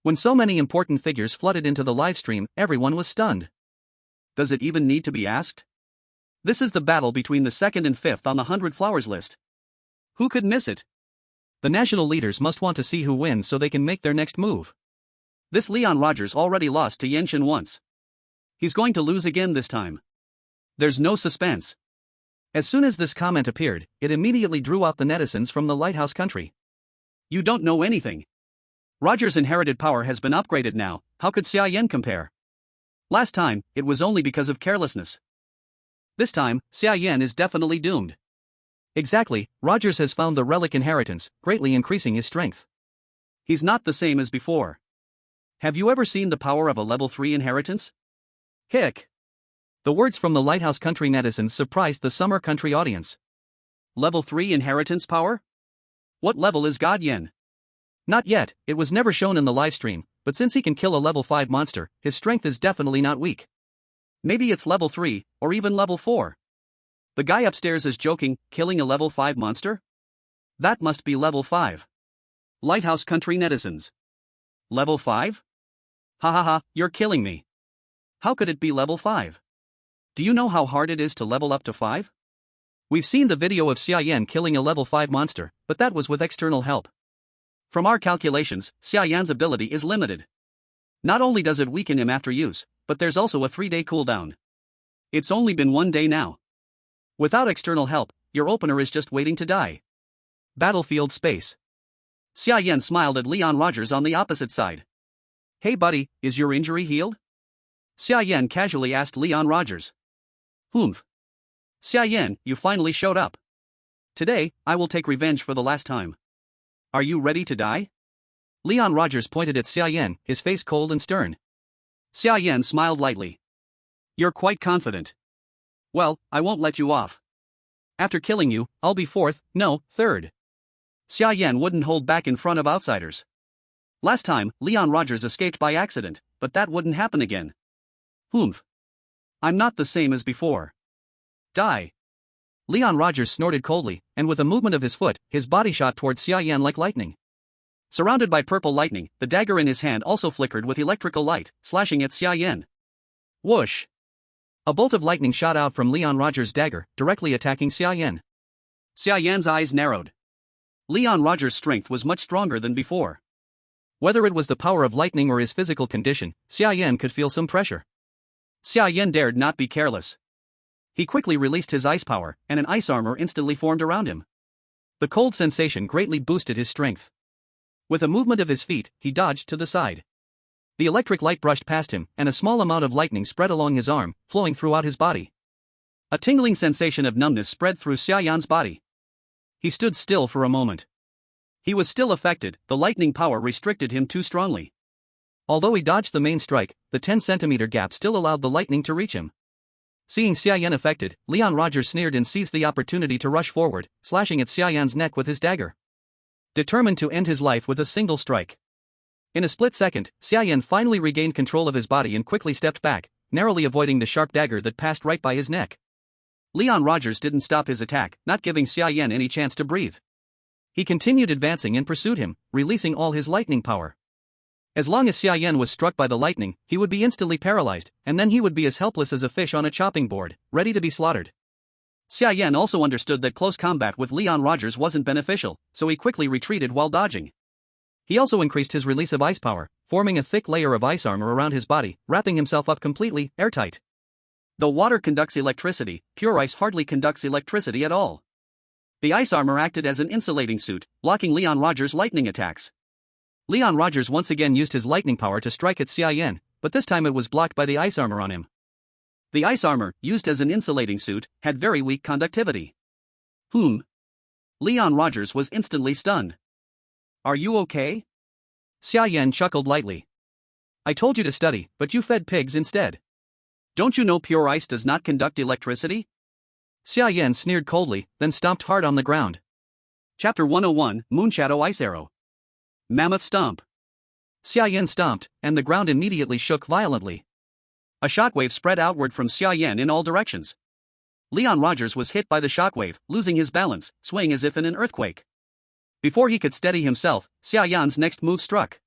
When so many important figures flooded into the live stream, everyone was stunned. Does it even need to be asked? This is the battle between the 2nd and 5th on the 100 Flowers list. Who could miss it? The national leaders must want to see who wins so they can make their next move. This Leon Rogers already lost to Yanxin once. He's going to lose again this time. There's no suspense. As soon as this comment appeared, it immediately drew out the netizens from the Lighthouse Country. You don't know anything. Roger's inherited power has been upgraded now, how could Xia Yan compare? Last time, it was only because of carelessness. This time, Xia Yan is definitely doomed. Exactly, Rogers has found the relic inheritance, greatly increasing his strength. He's not the same as before. Have you ever seen the power of a level 3 inheritance? Hick! The words from the Lighthouse Country netizens surprised the Summer Country audience. Level 3 inheritance power? What level is God Yan? Not yet, it was never shown in the livestream, but since he can kill a level 5 monster, his strength is definitely not weak. Maybe it's level 3, or even level 4. The guy upstairs is joking, killing a level 5 monster? That must be level 5. Lighthouse Country netizens. Level 5? Ha ha ha, you're killing me. How could it be level 5? Do you know how hard it is to level up to 5? We've seen the video of Xia Yan killing a level 5 monster, but that was with external help. From our calculations, Xia Yan's ability is limited. Not only does it weaken him after use, but there's also a 3-day cooldown. It's only been 1 day now. Without external help, your opener is just waiting to die. Battlefield space. Xia Yan smiled at Leon Rogers on the opposite side. Hey buddy, is your injury healed? Xia Yan casually asked Leon Rogers. Humph. Xia Yan, you finally showed up. Today, I will take revenge for the last time. Are you ready to die? Leon Rogers pointed at Xia Yan, his face cold and stern. Xia Yan smiled lightly. You're quite confident. Well, I won't let you off. After killing you, I'll be 4th, no, 3rd. Xia Yan wouldn't hold back in front of outsiders. Last time, Leon Rogers escaped by accident, but that wouldn't happen again. Humph. I'm not the same as before. Die. Leon Rogers snorted coldly, and with a movement of his foot, his body shot towards Xia Yan like lightning. Surrounded by purple lightning, the dagger in his hand also flickered with electrical light, slashing at Xia Yan. Whoosh! A bolt of lightning shot out from Leon Rogers' dagger, directly attacking Xia Yan. Xia Yan's eyes narrowed. Leon Rogers' strength was much stronger than before. Whether it was the power of lightning or his physical condition, Xia Yan could feel some pressure. Xia Yan dared not be careless. He quickly released his ice power, and an ice armor instantly formed around him. The cold sensation greatly boosted his strength. With a movement of his feet, he dodged to the side. The electric light brushed past him, and a small amount of lightning spread along his arm, flowing throughout his body. A tingling sensation of numbness spread through Xia Yan's body. He stood still for a moment. He was still affected, the lightning power restricted him too strongly. Although he dodged the main strike, the 10-centimeter gap still allowed the lightning to reach him. Seeing Xia Yan affected, Leon Rogers sneered and seized the opportunity to rush forward, slashing at Xia Yan's neck with his dagger. Determined to end his life with a single strike. In a split second, Xia Yan finally regained control of his body and quickly stepped back, narrowly avoiding the sharp dagger that passed right by his neck. Leon Rogers didn't stop his attack, not giving Xia Yan any chance to breathe. He continued advancing and pursued him, releasing all his lightning power. As long as Xia Yan was struck by the lightning, he would be instantly paralyzed, and then he would be as helpless as a fish on a chopping board, ready to be slaughtered. Xia Yan also understood that close combat with Leon Rogers wasn't beneficial, so he quickly retreated while dodging. He also increased his release of ice power, forming a thick layer of ice armor around his body, wrapping himself up completely, airtight. Though water conducts electricity, pure ice hardly conducts electricity at all. The ice armor acted as an insulating suit, blocking Leon Rogers' lightning attacks. Leon Rogers once again used his lightning power to strike at Xia Yan, but this time it was blocked by the ice armor on him. The ice armor, used as an insulating suit, had very weak conductivity. Leon Rogers was instantly stunned. Are you okay? Xia Yan chuckled lightly. I told you to study, but you fed pigs instead. Don't you know pure ice does not conduct electricity? Xia Yan sneered coldly, then stomped hard on the ground. Chapter 101, Moonshadow Ice Arrow. Mammoth Stomp. Xia Yan stomped, and the ground immediately shook violently. A shockwave spread outward from Xia Yan in all directions. Leon Rogers was hit by the shockwave, losing his balance, swaying as if in an earthquake. Before he could steady himself, Xia Yan's next move struck.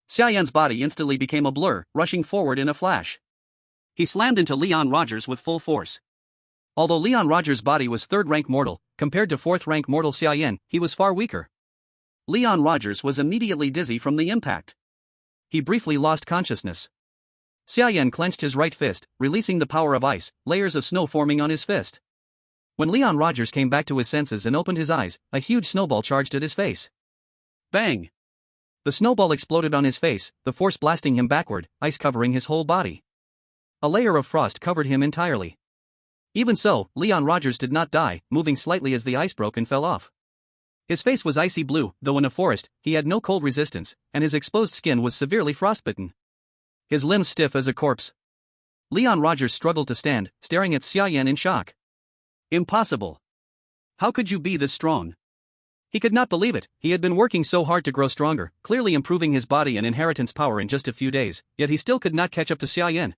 Xia Yan's body instantly became a blur, rushing forward in a flash. He slammed into Leon Rogers with full force. Although Leon Rogers' body was 3rd-rank mortal, compared to 4th-rank mortal Xia Yan, he was far weaker. Leon Rogers was immediately dizzy from the impact. He briefly lost consciousness. Xia Yan clenched his right fist, releasing the power of ice, layers of snow forming on his fist. When Leon Rogers came back to his senses and opened his eyes, a huge snowball charged at his face. Bang! The snowball exploded on his face, the force blasting him backward, ice covering his whole body. A layer of frost covered him entirely. Even so, Leon Rogers did not die, moving slightly as the ice broke and fell off. His face was icy blue, though in a forest, he had no cold resistance, and his exposed skin was severely frostbitten. His limbs stiff as a corpse. Leon Rogers struggled to stand, staring at Xia Yan in shock. Impossible. How could you be this strong? He could not believe it. He had been working so hard to grow stronger, clearly improving his body and inheritance power in just a few days, yet he still could not catch up to Xia Yan.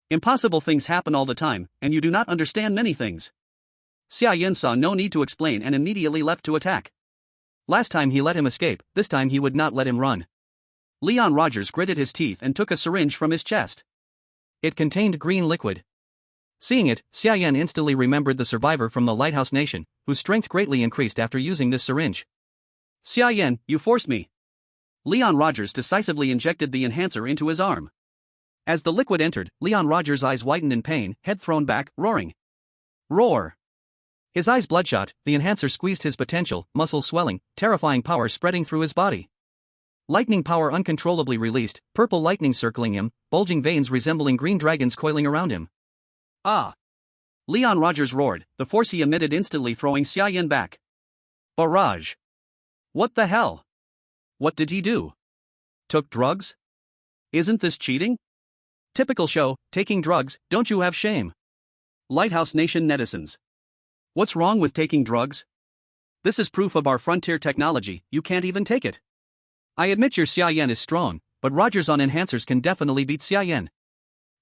Impossible things happen all the time, and you do not understand many things. Xia Yan saw no need to explain and immediately leapt to attack. Last time he let him escape, this time he would not let him run. Leon Rogers gritted his teeth and took a syringe from his chest. It contained green liquid. Seeing it, Xia Yan instantly remembered the survivor from the Lighthouse Nation, whose strength greatly increased after using this syringe. Xia Yan, you forced me. Leon Rogers decisively injected the enhancer into his arm. As the liquid entered, Leon Rogers' eyes widened in pain, head thrown back, roaring. Roar! His eyes bloodshot, the enhancer squeezed his potential, muscles swelling, terrifying power spreading through his body. Lightning power uncontrollably released, purple lightning circling him, bulging veins resembling green dragons coiling around him. Ah! Leon Rogers roared, the force he emitted instantly throwing Xia Yan back. Barrage! What the hell? What did he do? Took drugs? Isn't this cheating? Typical show, taking drugs, don't you have shame? Lighthouse Nation netizens. What's wrong with taking drugs? This is proof of our frontier technology, you can't even take it. I admit your Xia Yan is strong, but Rogers on enhancers can definitely beat Xia Yan.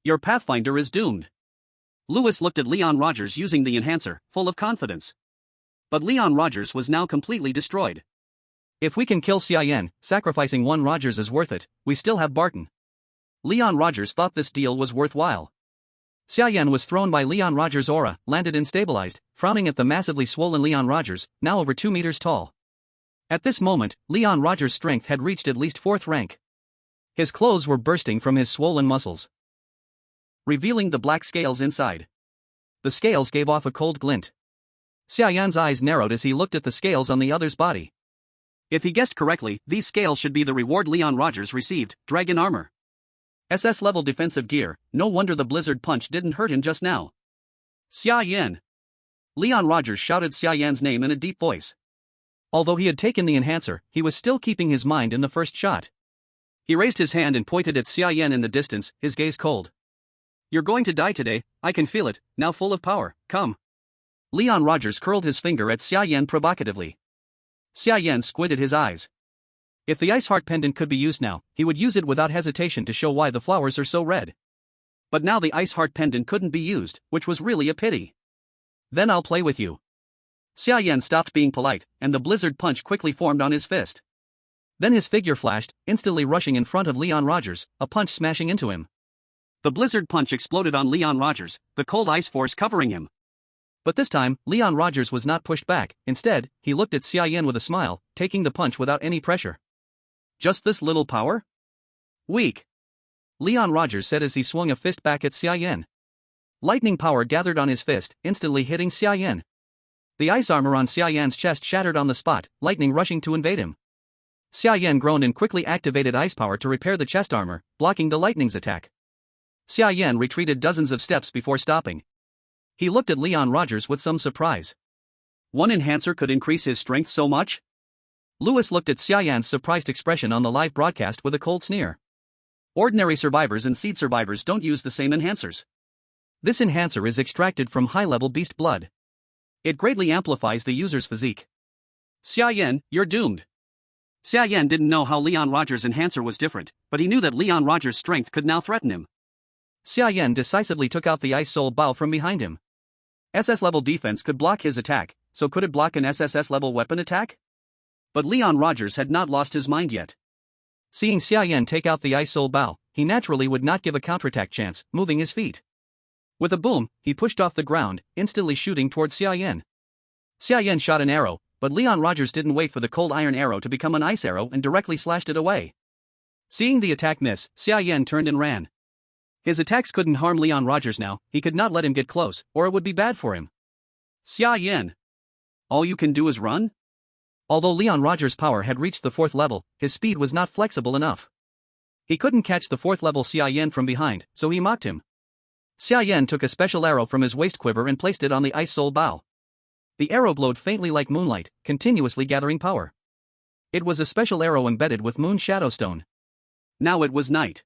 Your Pathfinder is doomed. Lewis looked at Leon Rogers using the enhancer, full of confidence. But Leon Rogers was now completely destroyed. If we can kill Xia Yan, sacrificing one Rogers is worth it, we still have Barton. Leon Rogers thought this deal was worthwhile. Xia Yan was thrown by Leon Rogers' aura, landed and stabilized, frowning at the massively swollen Leon Rogers, now over 2 meters tall. At this moment, Leon Rogers' strength had reached at least 4th rank. His clothes were bursting from his swollen muscles, revealing the black scales inside. The scales gave off a cold glint. Xia Yan's eyes narrowed as he looked at the scales on the other's body. If he guessed correctly, these scales should be the reward Leon Rogers received, dragon armor. SS-level defensive gear, no wonder the blizzard punch didn't hurt him just now. Xia Yan! Leon Rogers shouted Xia Yan's name in a deep voice. Although he had taken the enhancer, he was still keeping his mind in the first shot. He raised his hand and pointed at Xia Yan in the distance, his gaze cold. You're going to die today, I can feel it, now full of power, come. Leon Rogers curled his finger at Xia Yan provocatively. Xia Yan squinted his eyes. If the Ice Heart Pendant could be used now, he would use it without hesitation to show why the flowers are so red. But now the Ice Heart Pendant couldn't be used, which was really a pity. Then I'll play with you. Xia Yan stopped being polite, and the blizzard punch quickly formed on his fist. Then his figure flashed, instantly rushing in front of Leon Rogers, a punch smashing into him. The blizzard punch exploded on Leon Rogers, the cold ice force covering him. But this time, Leon Rogers was not pushed back, instead, he looked at Xia Yan with a smile, taking the punch without any pressure. Just this little power? Weak. Leon Rogers said as he swung a fist back at Xia Yan. Lightning power gathered on his fist, instantly hitting Xia Yan. The ice armor on Xia Yan's chest shattered on the spot, lightning rushing to invade him. Xia Yan groaned and quickly activated ice power to repair the chest armor, blocking the lightning's attack. Xia Yan retreated dozens of steps before stopping. He looked at Leon Rogers with some surprise. One enhancer could increase his strength so much? Lewis looked at Xia Yan's surprised expression on the live broadcast with a cold sneer. Ordinary survivors and seed survivors don't use the same enhancers. This enhancer is extracted from high-level beast blood. It greatly amplifies the user's physique. Xia Yan, you're doomed. Xia Yan didn't know how Leon Rogers' enhancer was different, but he knew that Leon Rogers' strength could now threaten him. Xia Yan decisively took out the Ice Soul Bow from behind him. SS-level defense could block his attack, so could it block an SSS-level weapon attack? But Leon Rogers had not lost his mind yet. Seeing Xia Yan take out the Ice Soul Bow, he naturally would not give a counterattack chance, moving his feet. With a boom, he pushed off the ground, instantly shooting towards Xia Yan. Xia Yan shot an arrow, but Leon Rogers didn't wait for the cold iron arrow to become an ice arrow and directly slashed it away. Seeing the attack miss, Xia Yan turned and ran. His attacks couldn't harm Leon Rogers now, he could not let him get close, or it would be bad for him. Xia Yan. All you can do is run? Although Leon Rogers' power had reached the 4th level, his speed was not flexible enough. He couldn't catch the 4th level Xia Yan from behind, so he mocked him. Xia Yan took a special arrow from his waist quiver and placed it on the ice soul bow. The arrow glowed faintly like moonlight, continuously gathering power. It was a special arrow embedded with moon shadow stone. Now it was night.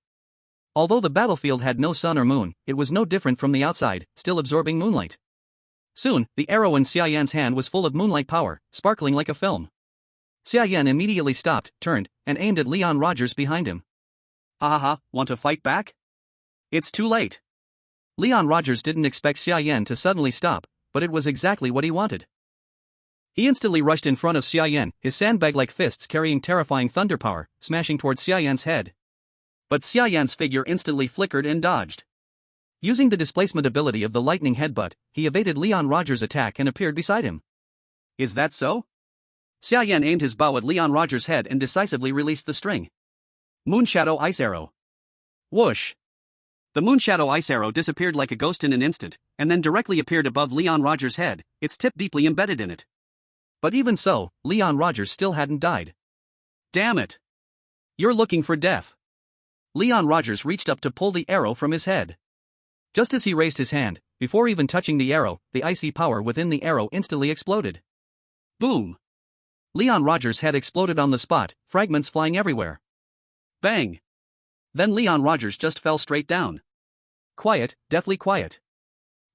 Although the battlefield had no sun or moon, it was no different from the outside, still absorbing moonlight. Soon, the arrow in Xia Yan's hand was full of moonlight power, sparkling like a film. Xia Yan immediately stopped, turned, and aimed at Leon Rogers behind him. Ha ha ha, want to fight back? It's too late. Leon Rogers didn't expect Xia Yan to suddenly stop, but it was exactly what he wanted. He instantly rushed in front of Xia Yan, his sandbag-like fists carrying terrifying thunder power, smashing towards Xia Yan's head. But Xia Yan's figure instantly flickered and dodged. Using the displacement ability of the lightning headbutt, he evaded Leon Rogers' attack and appeared beside him. Is that so? Xia Yan aimed his bow at Leon Rogers' head and decisively released the string. Moonshadow Ice Arrow. Whoosh! The Moonshadow Ice Arrow disappeared like a ghost in an instant, and then directly appeared above Leon Rogers' head, its tip deeply embedded in it. But even so, Leon Rogers still hadn't died. Damn it! You're looking for death. Leon Rogers reached up to pull the arrow from his head. Just as he raised his hand, before even touching the arrow, the icy power within the arrow instantly exploded. Boom! Leon Rogers' head exploded on the spot, fragments flying everywhere. Bang! Then Leon Rogers just fell straight down. Quiet, deathly quiet.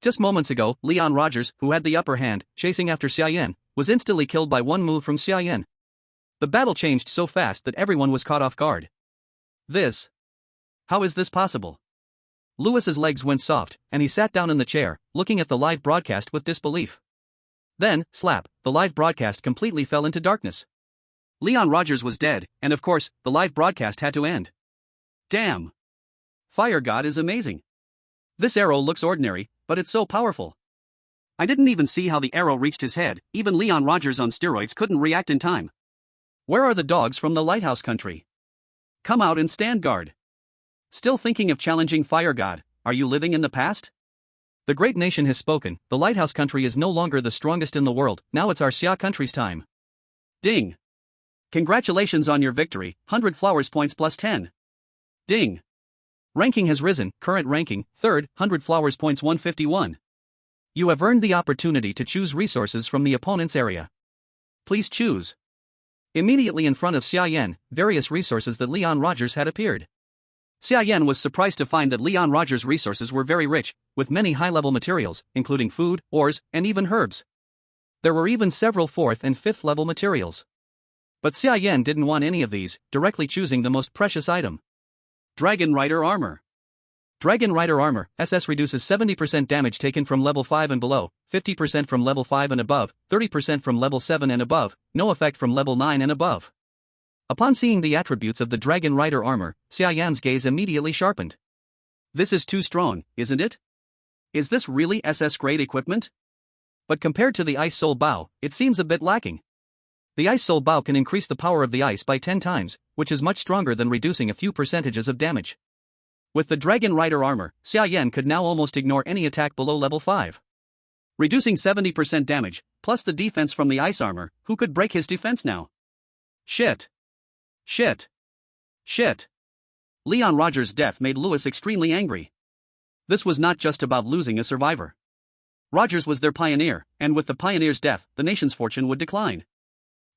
Just moments ago, Leon Rogers, who had the upper hand, chasing after Xia Yan, was instantly killed by one move from Xia Yan. The battle changed so fast that everyone was caught off guard. How is this possible? Lewis's legs went soft, and he sat down in the chair, looking at the live broadcast with disbelief. Then, slap, the live broadcast completely fell into darkness. Leon Rogers was dead, and of course, the live broadcast had to end. Damn! Fire God is amazing. This arrow looks ordinary, but it's so powerful. I didn't even see how the arrow reached his head, even Leon Rogers on steroids couldn't react in time. Where are the dogs from the Lighthouse Country? Come out and stand guard. Still thinking of challenging Fire God, are you living in the past? The great nation has spoken, the Lighthouse Country is no longer the strongest in the world, now it's our Xia Country's time. Ding! Congratulations on your victory, 100 flowers points plus 10. Ding! Ranking has risen, current ranking, 3rd, 100 flowers points 151. You have earned the opportunity to choose resources from the opponent's area. Please choose. Immediately in front of Xia Yan, various resources that Leon Rogers had appeared. Xia Yan was surprised to find that Leon Rogers' resources were very rich, with many high-level materials, including food, ores, and even herbs. There were even several 4th and 5th level materials. But Xia Yan didn't want any of these, directly choosing the most precious item. Dragon Rider Armor. Dragon Rider Armor, SS reduces 70% damage taken from level 5 and below, 50% from level 5 and above, 30% from level 7 and above, no effect from level 9 and above. Upon seeing the attributes of the Dragon Rider Armor, Xia Yan's gaze immediately sharpened. This is too strong, isn't it? Is this really SS-grade equipment? But compared to the Ice Soul Bow, it seems a bit lacking. The Ice Soul Bow can increase the power of the ice by 10 times, which is much stronger than reducing a few percentages of damage. With the Dragon Rider Armor, Xia Yan could now almost ignore any attack below level 5. Reducing 70% damage, plus the defense from the ice armor, who could break his defense now? Shit. Shit. Shit. Leon Rogers' death made Lewis extremely angry. This was not just about losing a survivor. Rogers was their pioneer, and with the pioneer's death, the nation's fortune would decline.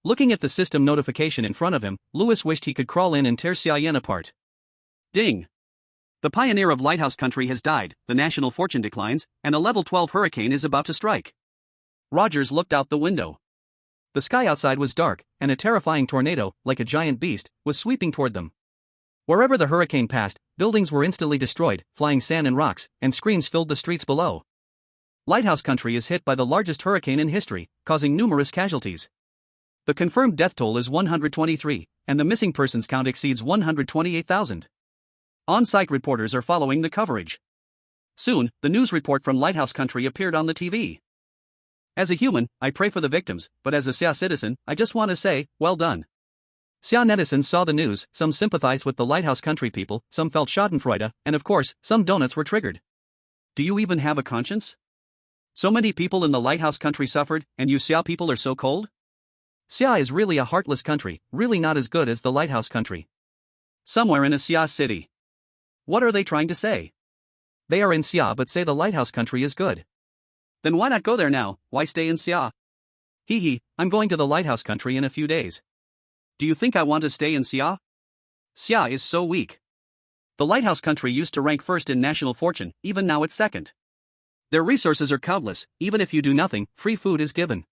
Looking at the system notification in front of him, Lewis wished he could crawl in and tear Xia Yan apart. Ding. The pioneer of Lighthouse Country has died, the national fortune declines, and a level 12 hurricane is about to strike. Rogers looked out the window. The sky outside was dark, and a terrifying tornado, like a giant beast, was sweeping toward them. Wherever the hurricane passed, buildings were instantly destroyed, flying sand and rocks, and screams filled the streets below. Lighthouse Country is hit by the largest hurricane in history, causing numerous casualties. The confirmed death toll is 123, and the missing persons count exceeds 128,000. On-site reporters are following the coverage. Soon, the news report from Lighthouse Country appeared on the TV. As a human, I pray for the victims, but as a Xia citizen, I just want to say, well done. Xia netizens saw the news, some sympathized with the Lighthouse Country people, some felt schadenfreude, and of course, some donuts were triggered. Do you even have a conscience? So many people in the Lighthouse Country suffered, and you Xia people are so cold? Xia is really a heartless country, really not as good as the lighthouse country. Somewhere in a Xia city. What are they trying to say? They are in Xia but say the lighthouse country is good. Then why not go there now, why stay in Xia? Hee, I'm going to the lighthouse country in a few days. Do you think I want to stay in Xia? Xia is so weak. The lighthouse country used to rank first in national fortune, even now it's second. Their resources are countless, even if you do nothing, free food is given.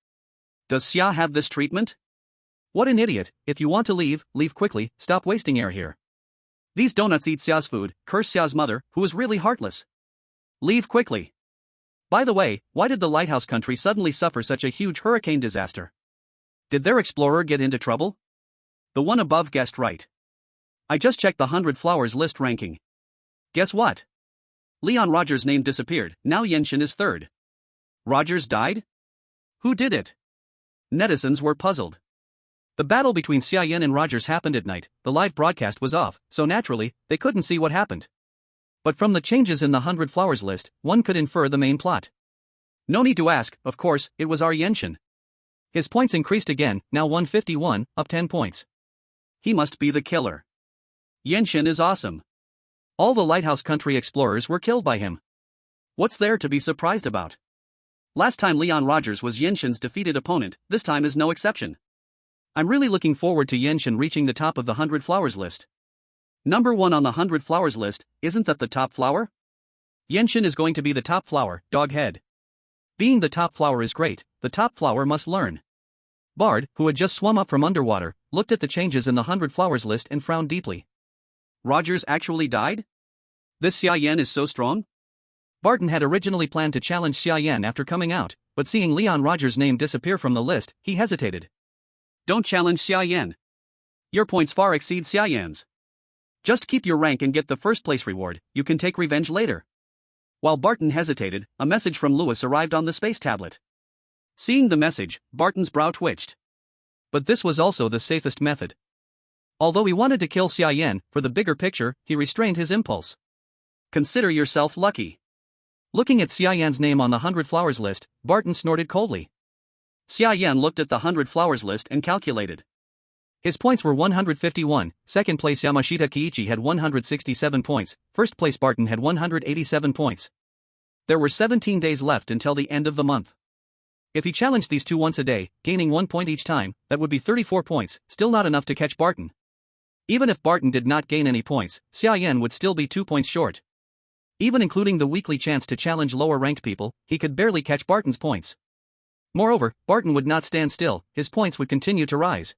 Does Xia have this treatment? What an idiot, if you want to leave, leave quickly, stop wasting air here. These donuts eat Xia's food, curse Xia's mother, who is really heartless. Leave quickly. By the way, why did the lighthouse country suddenly suffer such a huge hurricane disaster? Did their explorer get into trouble? The one above guessed right. I just checked the 100 Flowers list ranking. Guess what? Leon Rogers' name disappeared, now Yenshin is third. Rogers died? Who did it? Netizens were puzzled. The battle between Xia Yan and Rogers happened at night, the live broadcast was off, so naturally, they couldn't see what happened. But from the changes in the 100 Flowers list, one could infer the main plot. No need to ask, of course, it was our Yenshin. His points increased again, now 151, up 10 points. He must be the killer. Yenshin is awesome. All the lighthouse country explorers were killed by him. What's there to be surprised about? Last time Leon Rogers was Yenshin's defeated opponent, this time is no exception. I'm really looking forward to Yenshin reaching the top of the 100 Flowers list. Number 1 on the 100 Flowers list, isn't that the top flower? Yenshin is going to be the top flower, doghead. Being the top flower is great, the top flower must learn. Bard, who had just swum up from underwater, looked at the changes in the 100 Flowers list and frowned deeply. Rogers actually died? This Xia Yan is so strong? Barton had originally planned to challenge Xia Yan after coming out, but seeing Leon Rogers' name disappear from the list, he hesitated. Don't challenge Xia Yan. Your points far exceed Xia Yan's. Just keep your rank and get the first place reward, you can take revenge later. While Barton hesitated, a message from Lewis arrived on the space tablet. Seeing the message, Barton's brow twitched. But this was also the safest method. Although he wanted to kill Xia Yan, for the bigger picture, he restrained his impulse. Consider yourself lucky. Looking at Xia Yan's name on the 100 Flowers list, Barton snorted coldly. Xia Yan looked at the 100 Flowers list and calculated. His points were 151, second place Yamashita Kiichi had 167 points, first place Barton had 187 points. There were 17 days left until the end of the month. If he challenged these two once a day, gaining 1 point each time, that would be 34 points, still not enough to catch Barton. Even if Barton did not gain any points, Xia Yan would still be 2 points short. Even including the weekly chance to challenge lower-ranked people, he could barely catch Barton's points. Moreover, Barton would not stand still, his points would continue to rise.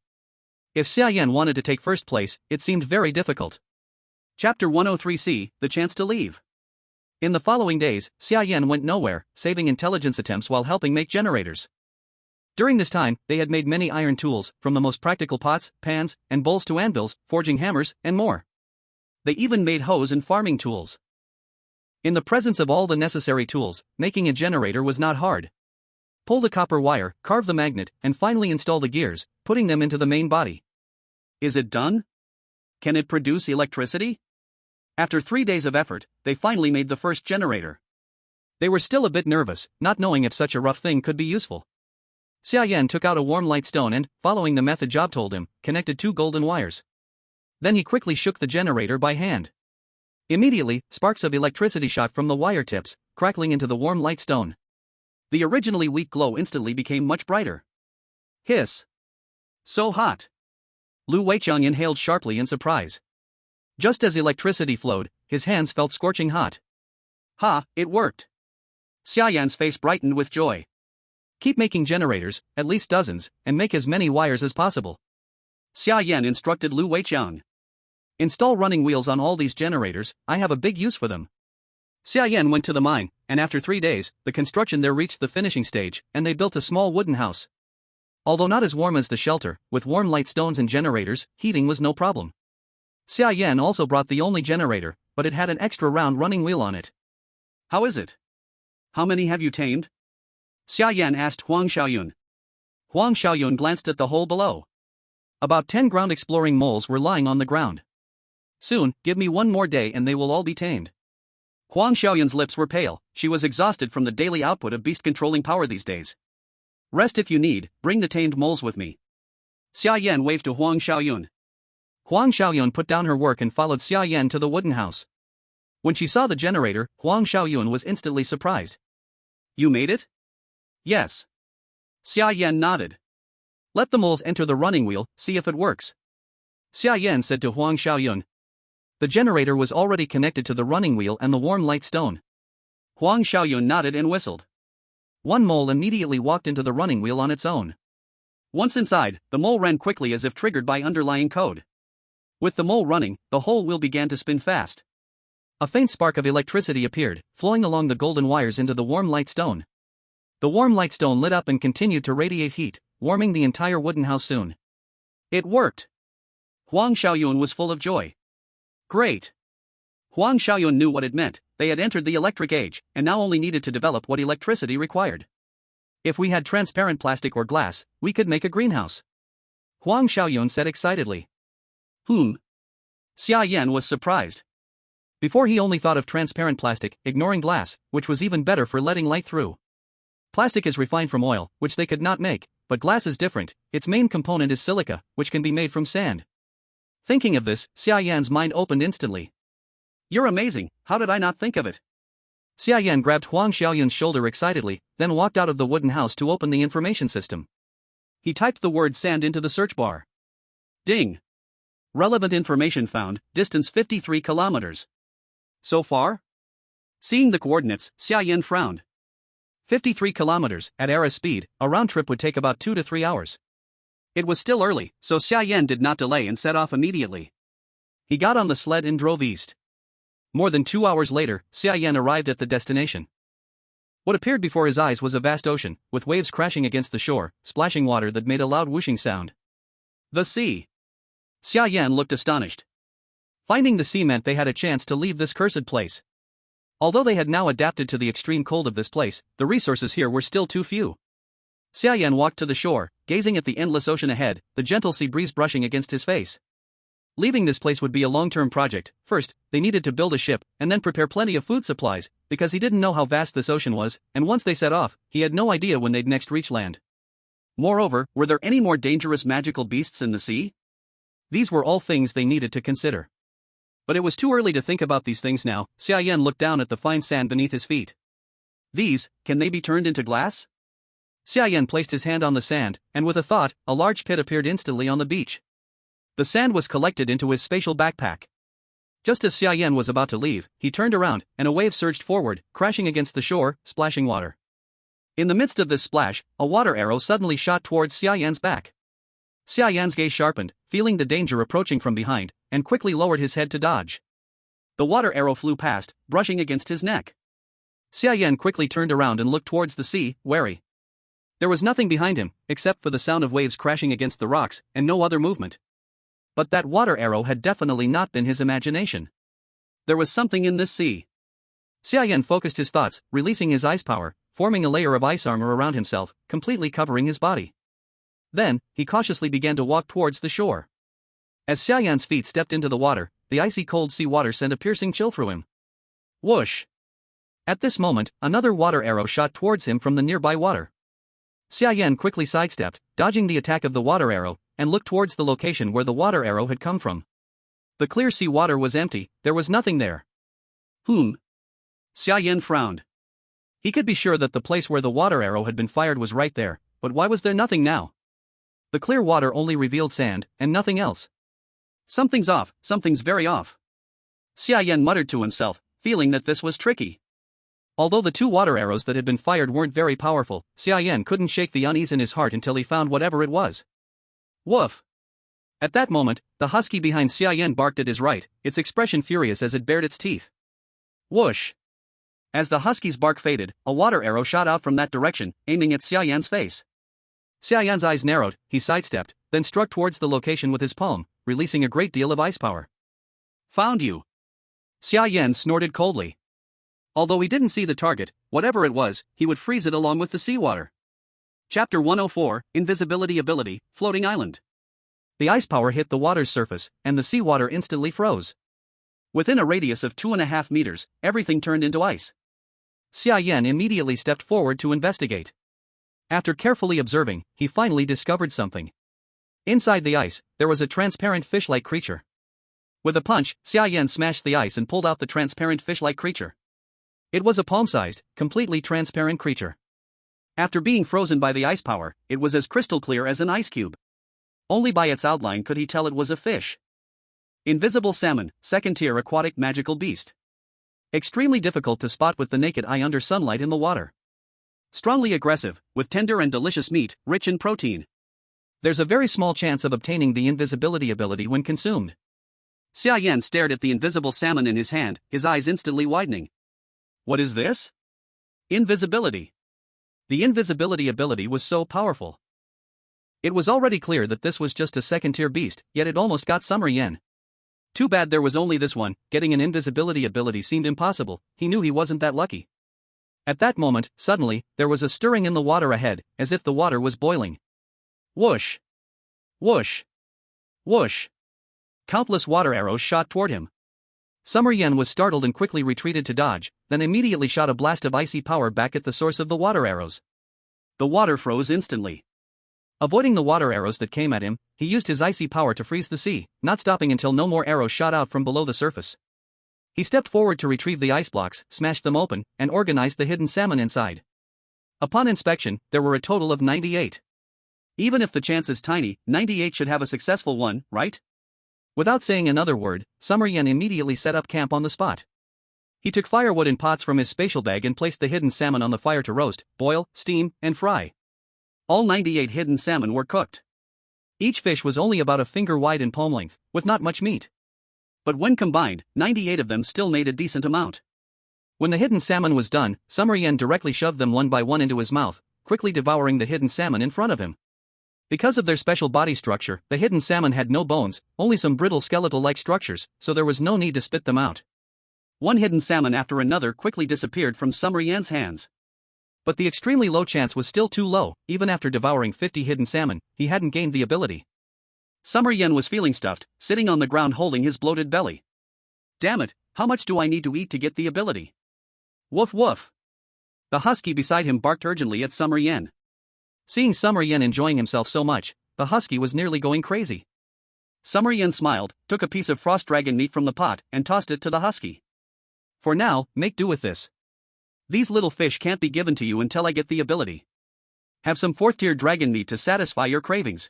If Xia Yan wanted to take first place, it seemed very difficult. Chapter 103C, The Chance to Leave. In the following days, Xia Yan went nowhere, saving intelligence attempts while helping make generators. During this time, they had made many iron tools, from the most practical pots, pans, and bowls to anvils, forging hammers, and more. They even made hoes and farming tools. In the presence of all the necessary tools, making a generator was not hard. Pull the copper wire, carve the magnet, and finally install the gears, putting them into the main body. Is it done? Can it produce electricity? After 3 days of effort, they finally made the first generator. They were still a bit nervous, not knowing if such a rough thing could be useful. Xia Yan took out a warm light stone and, following the method Job told him, connected 2 golden wires. Then he quickly shook the generator by hand. Immediately, sparks of electricity shot from the wire tips, crackling into the warm light stone. The originally weak glow instantly became much brighter. Hiss! So hot! Lu Weiqiang inhaled sharply in surprise. Just as electricity flowed, his hands felt scorching hot. Ha, it worked! Xia Yan's face brightened with joy. Keep making generators, at least dozens, and make as many wires as possible. Xia Yan instructed Lu Weiqiang. Install running wheels on all these generators, I have a big use for them. Xia Yan went to the mine, and after 3 days, the construction there reached the finishing stage, and they built a small wooden house. Although not as warm as the shelter, with warm light stones and generators, heating was no problem. Xia Yan also brought the only generator, but it had an extra round running wheel on it. How is it? How many have you tamed? Xia Yan asked Huang Xiaoyun. Huang Xiaoyun glanced at the hole below. About 10 ground exploring moles were lying on the ground. Soon, give me 1 more day and they will all be tamed. Huang Xiaoyun's lips were pale, she was exhausted from the daily output of beast-controlling power these days. Rest if you need, bring the tamed moles with me. Xia Yan waved to Huang Xiaoyun. Huang Xiaoyun put down her work and followed Xia Yan to the wooden house. When she saw the generator, Huang Xiaoyun was instantly surprised. You made it? Yes. Xia Yan nodded. Let the moles enter the running wheel, see if it works. Xia Yan said to Huang Xiaoyun. The generator was already connected to the running wheel and the warm light stone. Huang Xiaoyun nodded and whistled. One mole immediately walked into the running wheel on its own. Once inside, the mole ran quickly as if triggered by underlying code. With the mole running, the whole wheel began to spin fast. A faint spark of electricity appeared, flowing along the golden wires into the warm light stone. The warm light stone lit up and continued to radiate heat, warming the entire wooden house soon. It worked! Huang Xiaoyun was full of joy. Great! Huang Xiaoyun knew what it meant. They had entered the electric age, and now only needed to develop what electricity required. If we had transparent plastic or glass, we could make a greenhouse. Huang Xiaoyun said excitedly. Xia Yan was surprised. Before he only thought of transparent plastic, ignoring glass, which was even better for letting light through. Plastic is refined from oil, which they could not make, but glass is different. Its main component is silica, which can be made from sand. Thinking of this, Xia Yan's mind opened instantly. You're amazing, how did I not think of it? Xia Yan grabbed Huang Xiaoyun's shoulder excitedly, then walked out of the wooden house to open the information system. He typed the word sand into the search bar. Ding! Relevant information found, distance 53 kilometers. So far? Seeing the coordinates, Xia Yan frowned. 53 kilometers, at Ara's speed, a round trip would take about 2 to 3 hours. It was still early, so Xia Yan did not delay and set off immediately. He got on the sled and drove east. More than 2 hours later, Xia Yan arrived at the destination. What appeared before his eyes was a vast ocean, with waves crashing against the shore, splashing water that made a loud whooshing sound. The sea! Xia Yan looked astonished. Finding the sea meant they had a chance to leave this cursed place. Although they had now adapted to the extreme cold of this place, the resources here were still too few. Xia Yan walked to the shore, gazing at the endless ocean ahead, the gentle sea breeze brushing against his face. Leaving this place would be a long-term project. First, they needed to build a ship, and then prepare plenty of food supplies, because he didn't know how vast this ocean was, and once they set off, he had no idea when they'd next reach land. Moreover, were there any more dangerous magical beasts in the sea? These were all things they needed to consider. But it was too early to think about these things now. Xia Yan looked down at the fine sand beneath his feet. These, can they be turned into glass? Xia Yan placed his hand on the sand, and with a thought, a large pit appeared instantly on the beach. The sand was collected into his spatial backpack. Just as Xia Yan was about to leave, he turned around, and a wave surged forward, crashing against the shore, splashing water. In the midst of this splash, a water arrow suddenly shot towards Xia Yan's back. Xia Yan's gaze sharpened, feeling the danger approaching from behind, and quickly lowered his head to dodge. The water arrow flew past, brushing against his neck. Xia Yan quickly turned around and looked towards the sea, wary. There was nothing behind him, except for the sound of waves crashing against the rocks, and no other movement. But that water arrow had definitely not been his imagination. There was something in this sea. Xia Yan focused his thoughts, releasing his ice power, forming a layer of ice armor around himself, completely covering his body. Then, he cautiously began to walk towards the shore. As Xia Yan's feet stepped into the water, the icy cold sea water sent a piercing chill through him. Whoosh! At this moment, another water arrow shot towards him from the nearby water. Xia Yan quickly sidestepped, dodging the attack of the water arrow, and looked towards the location where the water arrow had come from. The clear sea water was empty, there was nothing there. Xia Yan frowned. He could be sure that the place where the water arrow had been fired was right there, but why was there nothing now? The clear water only revealed sand, and nothing else. Something's off, something's very off. Xia Yan muttered to himself, feeling that this was tricky. Although the 2 water arrows that had been fired weren't very powerful, Xia Yan couldn't shake the unease in his heart until he found whatever it was. Woof! At that moment, the husky behind Xia Yan barked at his right, its expression furious as it bared its teeth. Whoosh! As the husky's bark faded, a water arrow shot out from that direction, aiming at Xia Yan's face. Xia Yan's eyes narrowed, he sidestepped, then struck towards the location with his palm, releasing a great deal of ice power. Found you! Xia Yan snorted coldly. Although he didn't see the target, whatever it was, he would freeze it along with the seawater. Chapter 104, Invisibility Ability, Floating Island. The ice power hit the water's surface, and the seawater instantly froze. Within a radius of 2.5 meters, everything turned into ice. Xia Yan immediately stepped forward to investigate. After carefully observing, he finally discovered something. Inside the ice, there was a transparent fish-like creature. With a punch, Xia Yan smashed the ice and pulled out the transparent fish-like creature. It was a palm-sized, completely transparent creature. After being frozen by the ice power, it was as crystal clear as an ice cube. Only by its outline could he tell it was a fish. Invisible salmon, second-tier aquatic magical beast. Extremely difficult to spot with the naked eye under sunlight in the water. Strongly aggressive, with tender and delicious meat, rich in protein. There's a very small chance of obtaining the invisibility ability when consumed. Xia Yan stared at the invisible salmon in his hand, his eyes instantly widening. What is this? Invisibility. The invisibility ability was so powerful. It was already clear that this was just a second-tier beast, yet it almost got Summer Yen. Too bad there was only this one. Getting an invisibility ability seemed impossible. He knew he wasn't that lucky. At that moment, suddenly, there was a stirring in the water ahead, as if the water was boiling. Whoosh! Whoosh! Whoosh! Countless water arrows shot toward him. Summer Yen was startled and quickly retreated to dodge, then immediately shot a blast of icy power back at the source of the water arrows. The water froze instantly. Avoiding the water arrows that came at him, he used his icy power to freeze the sea, not stopping until no more arrows shot out from below the surface. He stepped forward to retrieve the ice blocks, smashed them open, and organized the hidden salmon inside. Upon inspection, there were a total of 98. Even if the chance is tiny, 98 should have a successful one, right? Without saying another word, Summer Yen immediately set up camp on the spot. He took firewood in pots from his spatial bag and placed the hidden salmon on the fire to roast, boil, steam, and fry. All 98 hidden salmon were cooked. Each fish was only about a finger wide in palm length, with not much meat. But when combined, 98 of them still made a decent amount. When the hidden salmon was done, Summer Yen directly shoved them one by one into his mouth, quickly devouring the hidden salmon in front of him. Because of their special body structure, the hidden salmon had no bones, only some brittle skeletal-like structures, so there was no need to spit them out. One hidden salmon after another quickly disappeared from Summer Yen's hands. But the extremely low chance was still too low. Even after devouring 50 hidden salmon, he hadn't gained the ability. Summer Yen was feeling stuffed, sitting on the ground holding his bloated belly. Damn it, how much do I need to eat to get the ability? Woof woof. The husky beside him barked urgently at Summer Yen. Seeing Summer Yen enjoying himself so much, the husky was nearly going crazy. Summer Yen smiled, took a piece of frost dragon meat from the pot, and tossed it to the husky. For now, make do with this. These little fish can't be given to you until I get the ability. Have some 4th-tier dragon meat to satisfy your cravings.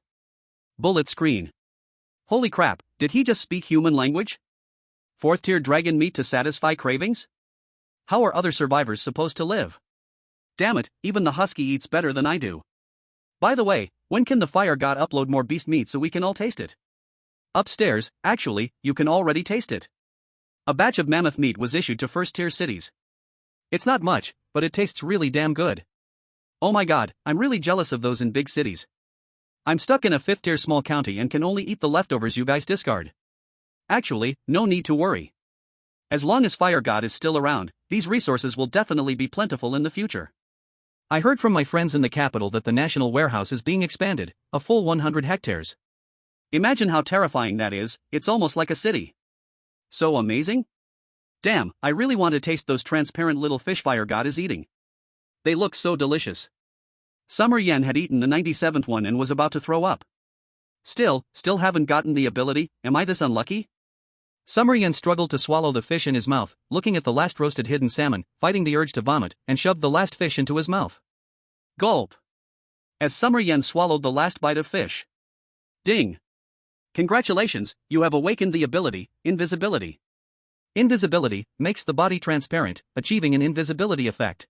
Bullet screen. Holy crap, did he just speak human language? 4th-tier dragon meat to satisfy cravings? How are other survivors supposed to live? Damn it, even the husky eats better than I do. By the way, when can the fire god upload more beast meat so we can all taste it? Upstairs, actually, you can already taste it. A batch of mammoth meat was issued to 1st-tier cities. It's not much, but it tastes really damn good. Oh my god, I'm really jealous of those in big cities. I'm stuck in a 5th-tier small county and can only eat the leftovers you guys discard. Actually, no need to worry. As long as Fire God is still around, these resources will definitely be plentiful in the future. I heard from my friends in the capital that the national warehouse is being expanded, a full 100 hectares. Imagine how terrifying that is, it's almost like a city. So amazing? Damn, I really want to taste those transparent little fish Fire God is eating. They look so delicious. Summer Yen had eaten the 97th one and was about to throw up. Still haven't gotten the ability, am I this unlucky? Summer Yen struggled to swallow the fish in his mouth, looking at the last roasted hidden salmon, fighting the urge to vomit, and shoved the last fish into his mouth. Gulp! As Summer Yen swallowed the last bite of fish. Ding! Congratulations, you have awakened the ability, invisibility. Invisibility makes the body transparent, achieving an invisibility effect.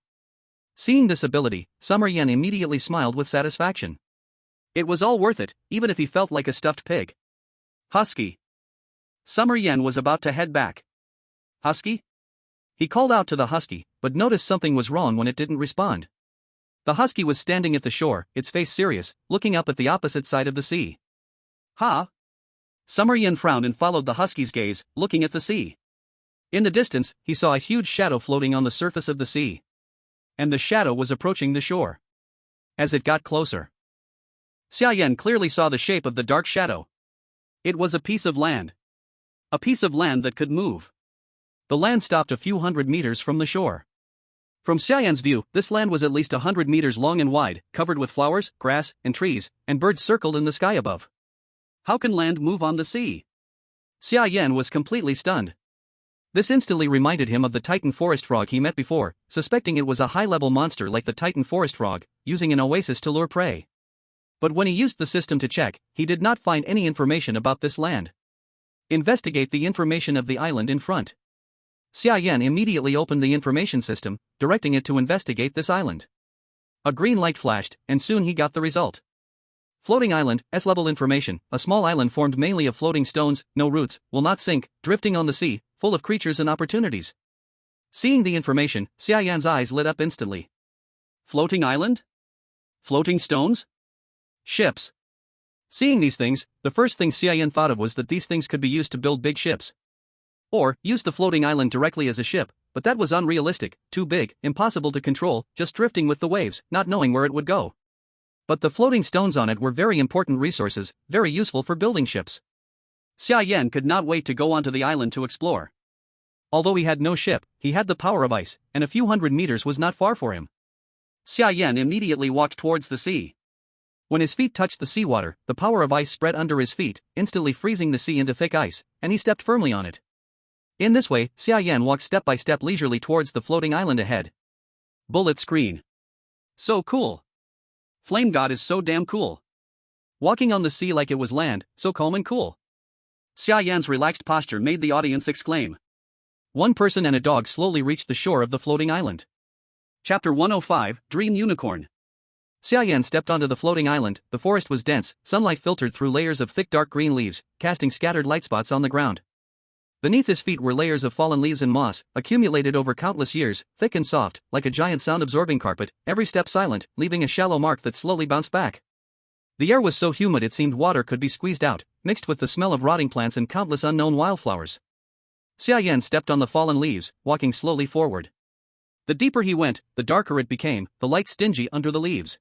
Seeing this ability, Summer Yen immediately smiled with satisfaction. It was all worth it, even if he felt like a stuffed pig. Husky. Summer Yen was about to head back. Husky? He called out to the husky, but noticed something was wrong when it didn't respond. The husky was standing at the shore, its face serious, looking up at the opposite side of the sea. Ha! Summer Yen frowned and followed the husky's gaze, looking at the sea. In the distance, he saw a huge shadow floating on the surface of the sea. And the shadow was approaching the shore. As it got closer, Xia Yan clearly saw the shape of the dark shadow. It was a piece of land. A piece of land that could move. The land stopped a few hundred meters from the shore. From Xia Yan's view, this land was at least 100 meters long and wide, covered with flowers, grass, and trees, and birds circled in the sky above. How can land move on the sea? Xia Yan was completely stunned. This instantly reminded him of the Titan forest frog he met before, suspecting it was a high-level monster like the Titan forest frog, using an oasis to lure prey. But when he used the system to check, he did not find any information about this land. Investigate the information of the island in front. Xia Yan immediately opened the information system, directing it to investigate this island. A green light flashed, and soon he got the result. Floating island, S-level information, a small island formed mainly of floating stones, no roots, will not sink, drifting on the sea, full of creatures and opportunities. Seeing the information, Xia Yan's eyes lit up instantly. Floating island? Floating stones? Ships. Seeing these things, the first thing Xia Yan thought of was that these things could be used to build big ships. Or, use the floating island directly as a ship, but that was unrealistic, too big, impossible to control, just drifting with the waves, not knowing where it would go. But the floating stones on it were very important resources, very useful for building ships. Xia Yan could not wait to go onto the island to explore. Although he had no ship, he had the power of ice, and a few hundred meters was not far for him. Xia Yan immediately walked towards the sea. When his feet touched the seawater, the power of ice spread under his feet, instantly freezing the sea into thick ice, and he stepped firmly on it. In this way, Xia Yan walked step by step leisurely towards the floating island ahead. Bullet screen. So cool. Flame God is so damn cool. Walking on the sea like it was land, so calm and cool. Xia Yan's relaxed posture made the audience exclaim. One person and a dog slowly reached the shore of the floating island. Chapter 105, Dream Unicorn. Xia Yan stepped onto the floating island. The forest was dense, sunlight filtered through layers of thick dark green leaves, casting scattered light spots on the ground. Beneath his feet were layers of fallen leaves and moss, accumulated over countless years, thick and soft, like a giant sound-absorbing carpet, every step silent, leaving a shallow mark that slowly bounced back. The air was so humid it seemed water could be squeezed out, mixed with the smell of rotting plants and countless unknown wildflowers. Xia Yan stepped on the fallen leaves, walking slowly forward. The deeper he went, the darker it became, the light stingy under the leaves.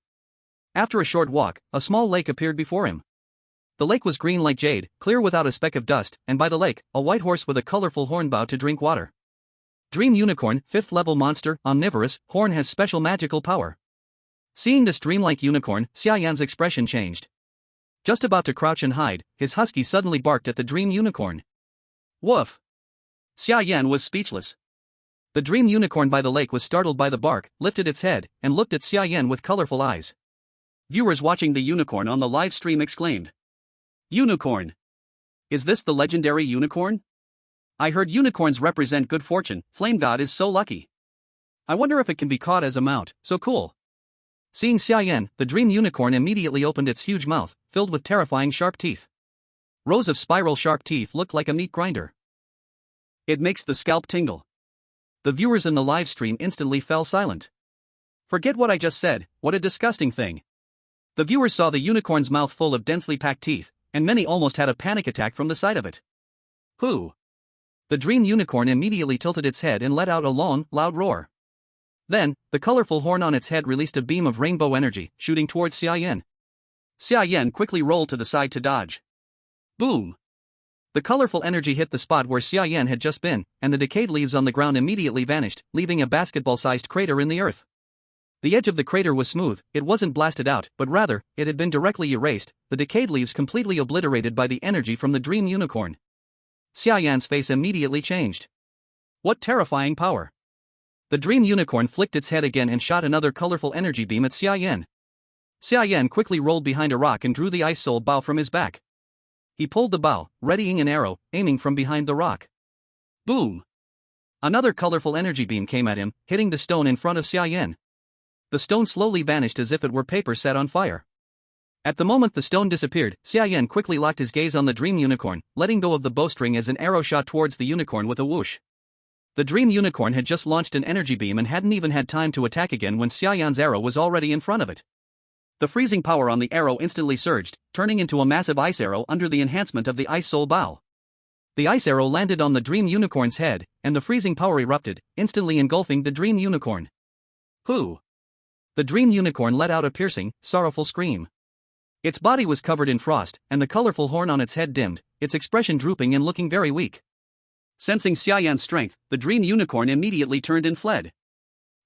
After a short walk, a small lake appeared before him. The lake was green like jade, clear without a speck of dust, and by the lake, a white horse with a colorful horn bowed to drink water. Dream Unicorn, 5th level monster, omnivorous, horn has special magical power. Seeing this dreamlike unicorn, Xia Yan's expression changed. Just about to crouch and hide, his husky suddenly barked at the Dream Unicorn. Woof! Xia Yan was speechless. The Dream Unicorn by the lake was startled by the bark, lifted its head, and looked at Xia Yan with colorful eyes. Viewers watching the unicorn on the live stream exclaimed. Unicorn! Is this the legendary unicorn? I heard unicorns represent good fortune. Flame God is so lucky. I wonder if it can be caught as a mount, so cool. Seeing Xia Yan, the Dream Unicorn immediately opened its huge mouth, filled with terrifying sharp teeth. Rows of spiral sharp teeth looked like a meat grinder. It makes the scalp tingle. The viewers in the live stream instantly fell silent. Forget what I just said, what a disgusting thing. The viewers saw the unicorn's mouth full of densely packed teeth, and many almost had a panic attack from the sight of it. Who? The Dream Unicorn immediately tilted its head and let out a long, loud roar. Then, the colorful horn on its head released a beam of rainbow energy, shooting towards Xia Yan. Xia Yan quickly rolled to the side to dodge. Boom! The colorful energy hit the spot where Xia Yan had just been, and the decayed leaves on the ground immediately vanished, leaving a basketball-sized crater in the earth. The edge of the crater was smooth, it wasn't blasted out, but rather, it had been directly erased, the decayed leaves completely obliterated by the energy from the Dream Unicorn. Xia Yan's face immediately changed. What terrifying power! The Dream Unicorn flicked its head again and shot another colorful energy beam at Xia Yan. Xia Yan quickly rolled behind a rock and drew the ice soul bow from his back. He pulled the bow, readying an arrow, aiming from behind the rock. Boom! Another colorful energy beam came at him, hitting the stone in front of Xia Yan. The stone slowly vanished as if it were paper set on fire. At the moment the stone disappeared, Xia Yan quickly locked his gaze on the Dream Unicorn, letting go of the bowstring as an arrow shot towards the unicorn with a whoosh. The Dream Unicorn had just launched an energy beam and hadn't even had time to attack again when Xia Yan's arrow was already in front of it. The freezing power on the arrow instantly surged, turning into a massive ice arrow under the enhancement of the ice soul bow. The ice arrow landed on the Dream Unicorn's head, and the freezing power erupted, instantly engulfing the Dream Unicorn. Who? The Dream Unicorn let out a piercing, sorrowful scream. Its body was covered in frost, and the colorful horn on its head dimmed, its expression drooping and looking very weak. Sensing Xia Yan's strength, the Dream Unicorn immediately turned and fled.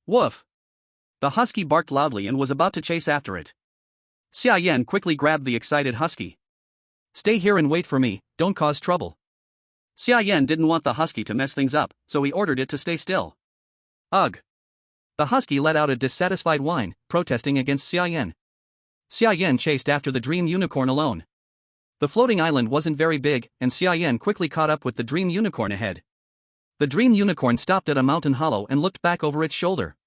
Woof! The husky barked loudly and was about to chase after it. Xia Yan quickly grabbed the excited husky. Stay here and wait for me, don't cause trouble. Xia Yan didn't want the husky to mess things up, so he ordered it to stay still. Ugh. The husky let out a dissatisfied whine, protesting against Xia Yan. Xia Yan chased after the dream unicorn alone. The floating island wasn't very big, and Xia Yan quickly caught up with the dream unicorn ahead. The dream unicorn stopped at a mountain hollow and looked back over its shoulder.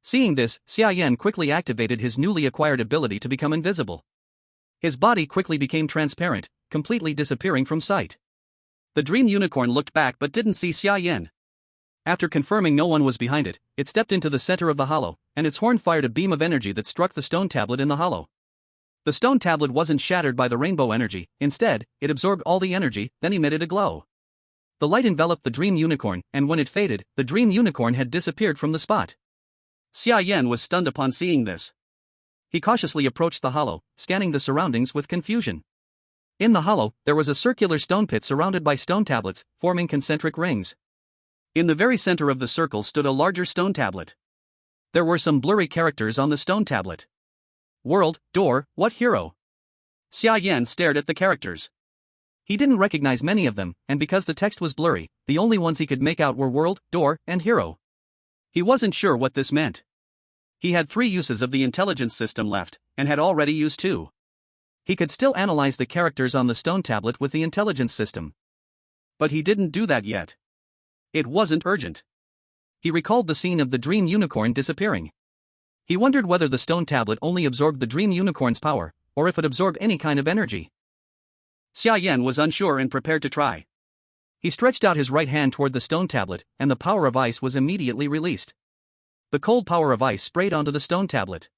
Seeing this, Xia Yan quickly activated his newly acquired ability to become invisible. His body quickly became transparent, completely disappearing from sight. The dream unicorn looked back but didn't see Xia Yan. After confirming no one was behind it, it stepped into the center of the hollow, and its horn fired a beam of energy that struck the stone tablet in the hollow. The stone tablet wasn't shattered by the rainbow energy, instead, it absorbed all the energy, then emitted a glow. The light enveloped the dream unicorn, and when it faded, the dream unicorn had disappeared from the spot. Xia Yan was stunned upon seeing this. He cautiously approached the hollow, scanning the surroundings with confusion. In the hollow, there was a circular stone pit surrounded by stone tablets, forming concentric rings. In the very center of the circle stood a larger stone tablet. There were some blurry characters on the stone tablet. World, door, what hero? Xia Yan stared at the characters. He didn't recognize many of them, and because the text was blurry, the only ones he could make out were world, door, and hero. He wasn't sure what this meant. He had 3 uses of the intelligence system left, and had already used 2. He could still analyze the characters on the stone tablet with the intelligence system. But he didn't do that yet. It wasn't urgent. He recalled the scene of the dream unicorn disappearing. He wondered whether the stone tablet only absorbed the dream unicorn's power, or if it absorbed any kind of energy. Xia Yan was unsure and prepared to try. He stretched out his right hand toward the stone tablet, and the power of ice was immediately released. The cold power of ice sprayed onto the stone tablet.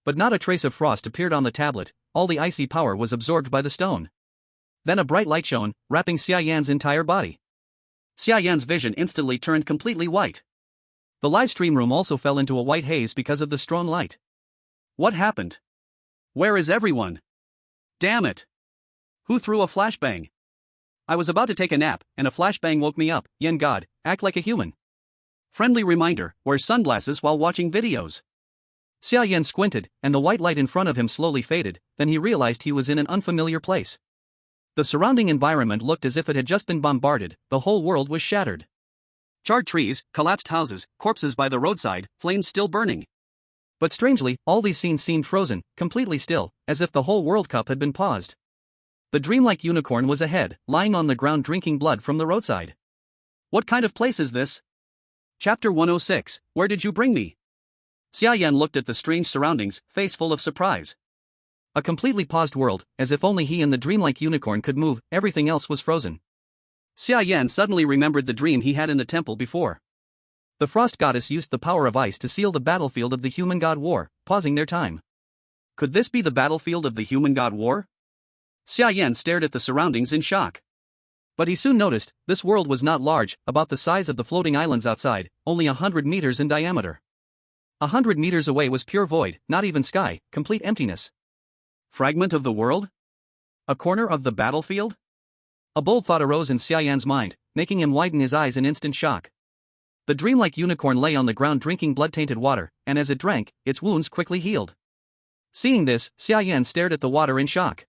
But not a trace of frost appeared on the tablet, all the icy power was absorbed by the stone. Then a bright light shone, wrapping Xia Yan's entire body. Xia Yan's vision instantly turned completely white. The live stream room also fell into a white haze because of the strong light. What happened? Where is everyone? Damn it! Who threw a flashbang? I was about to take a nap, and a flashbang woke me up. Yen God, act like a human. Friendly reminder, wear sunglasses while watching videos. Xia Yan squinted, and the white light in front of him slowly faded, then he realized he was in an unfamiliar place. The surrounding environment looked as if it had just been bombarded, the whole world was shattered. Charred trees, collapsed houses, corpses by the roadside, flames still burning. But strangely, all these scenes seemed frozen, completely still, as if the whole World Cup had been paused. The dreamlike unicorn was ahead, lying on the ground drinking blood from the roadside. What kind of place is this? Chapter 106, Where did you bring me? Xia Yan looked at the strange surroundings, face full of surprise. A completely paused world, as if only he and the dreamlike unicorn could move, everything else was frozen. Xia Yan suddenly remembered the dream he had in the temple before. The frost goddess used the power of ice to seal the battlefield of the human god war, pausing their time. Could this be the battlefield of the human god war? Xia Yan stared at the surroundings in shock. But he soon noticed, this world was not large, about the size of the floating islands outside, only 100 meters in diameter. 100 meters away was pure void, not even sky, complete emptiness. Fragment of the world? A corner of the battlefield? A bold thought arose in Xia Yan's mind, making him widen his eyes in instant shock. The dreamlike unicorn lay on the ground drinking blood-tainted water, and as it drank, its wounds quickly healed. Seeing this, Xia Yan stared at the water in shock.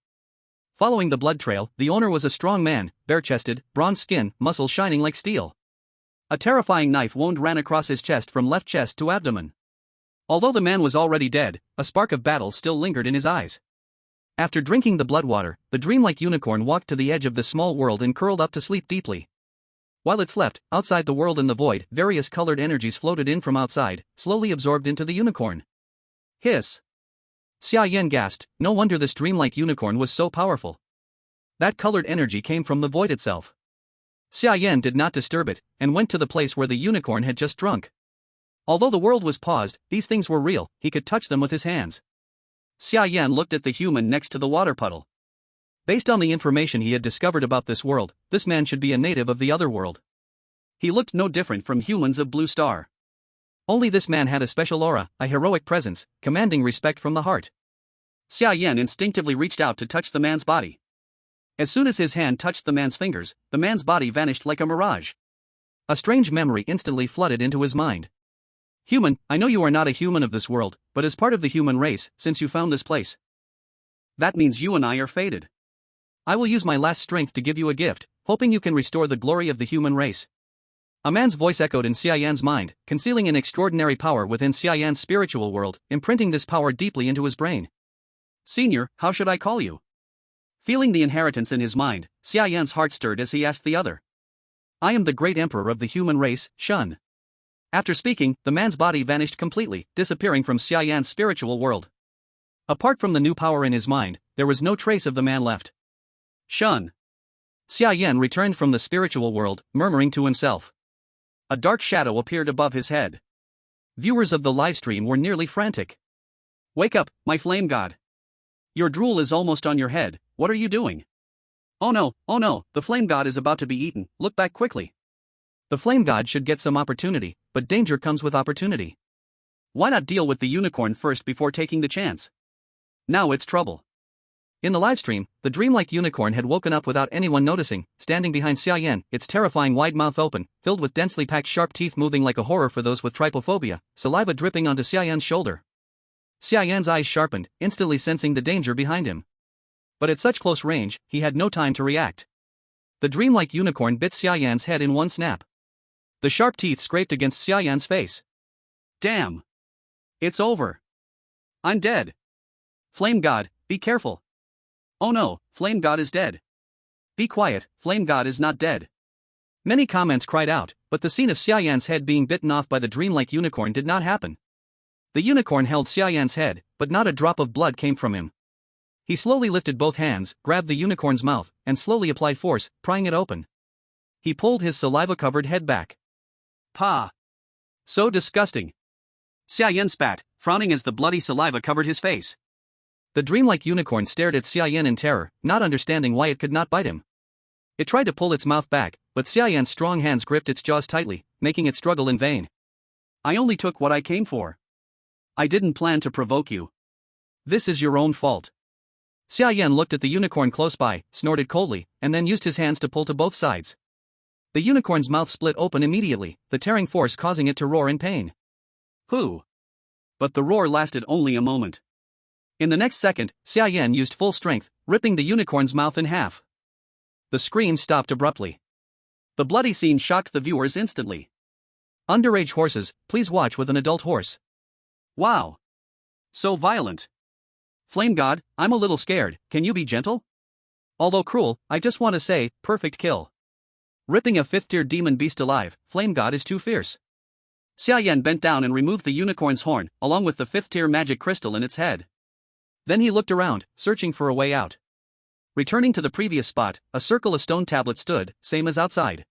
Following the blood trail, the owner was a strong man, bare-chested, bronze skin, muscles shining like steel. A terrifying knife wound ran across his chest from left chest to abdomen. Although the man was already dead, a spark of battle still lingered in his eyes. After drinking the blood water, the dreamlike unicorn walked to the edge of the small world and curled up to sleep deeply. While it slept, outside the world in the void, various colored energies floated in from outside, slowly absorbed into the unicorn. Hiss! Xia Yan gasped, no wonder this dreamlike unicorn was so powerful. That colored energy came from the void itself. Xia Yan did not disturb it, and went to the place where the unicorn had just drunk. Although the world was paused, these things were real, he could touch them with his hands. Xia Yan looked at the human next to the water puddle. Based on the information he had discovered about this world, this man should be a native of the other world. He looked no different from humans of Blue Star. Only this man had a special aura, a heroic presence, commanding respect from the heart. Xia Yan instinctively reached out to touch the man's body. As soon as his hand touched the man's fingers, the man's body vanished like a mirage. A strange memory instantly flooded into his mind. Human, I know you are not a human of this world, but as part of the human race, since you found this place. That means you and I are fated. I will use my last strength to give you a gift, hoping you can restore the glory of the human race. A man's voice echoed in Xia Yan's mind, concealing an extraordinary power within Xia Yan's spiritual world, imprinting this power deeply into his brain. Senior, how should I call you? Feeling the inheritance in his mind, Xia Yan's heart stirred as he asked the other. I am the great emperor of the human race, Shun. After speaking, the man's body vanished completely, disappearing from Xia Yan's spiritual world. Apart from the new power in his mind, there was no trace of the man left. Shun. Xia Yan returned from the spiritual world, murmuring to himself. A dark shadow appeared above his head. Viewers of the livestream were nearly frantic. Wake up, my flame god. Your drool is almost on your head, what are you doing? Oh no, the flame god is about to be eaten, look back quickly. The flame god should get some opportunity, but danger comes with opportunity. Why not deal with the unicorn first before taking the chance? Now it's trouble. In the livestream, the dreamlike unicorn had woken up without anyone noticing, standing behind Xia Yan, its terrifying wide mouth open, filled with densely packed sharp teeth moving like a horror for those with trypophobia, saliva dripping onto Xia Yan's shoulder. Xia Yan's eyes sharpened, instantly sensing the danger behind him. But at such close range, he had no time to react. The dreamlike unicorn bit Xia Yan's head in one snap. The sharp teeth scraped against Xia Yan's face. Damn! It's over. I'm dead. Flame god, be careful. Oh no, Flame god is dead. Be quiet, Flame god is not dead. Many comments cried out, but the scene of Xia Yan's head being bitten off by the dreamlike unicorn did not happen. The unicorn held Xia Yan's head, but not a drop of blood came from him. He slowly lifted both hands, grabbed the unicorn's mouth, and slowly applied force, prying it open. He pulled his saliva-covered head back. Pah! So disgusting. Xia Yan spat, frowning as the bloody saliva covered his face. The dreamlike unicorn stared at Xia Yan in terror, not understanding why it could not bite him. It tried to pull its mouth back, but Xia Yan's strong hands gripped its jaws tightly, making it struggle in vain. I only took what I came for. I didn't plan to provoke you. This is your own fault. Xia Yan looked at the unicorn close by, snorted coldly, and then used his hands to pull to both sides. The unicorn's mouth split open immediately, the tearing force causing it to roar in pain. Whew! But the roar lasted only a moment. In the next second, Xia Yan used full strength, ripping the unicorn's mouth in half. The scream stopped abruptly. The bloody scene shocked the viewers instantly. Underage horses, please watch with an adult horse. Wow! So violent. Flame god, I'm a little scared, can you be gentle? Although cruel, I just want to say, perfect kill. Ripping a 5th-tier demon beast alive, Flame god is too fierce. Xia Yan bent down and removed the unicorn's horn, along with the 5th-tier magic crystal in its head. Then he looked around, searching for a way out. Returning to the previous spot, a circle of stone tablet stood, same as outside.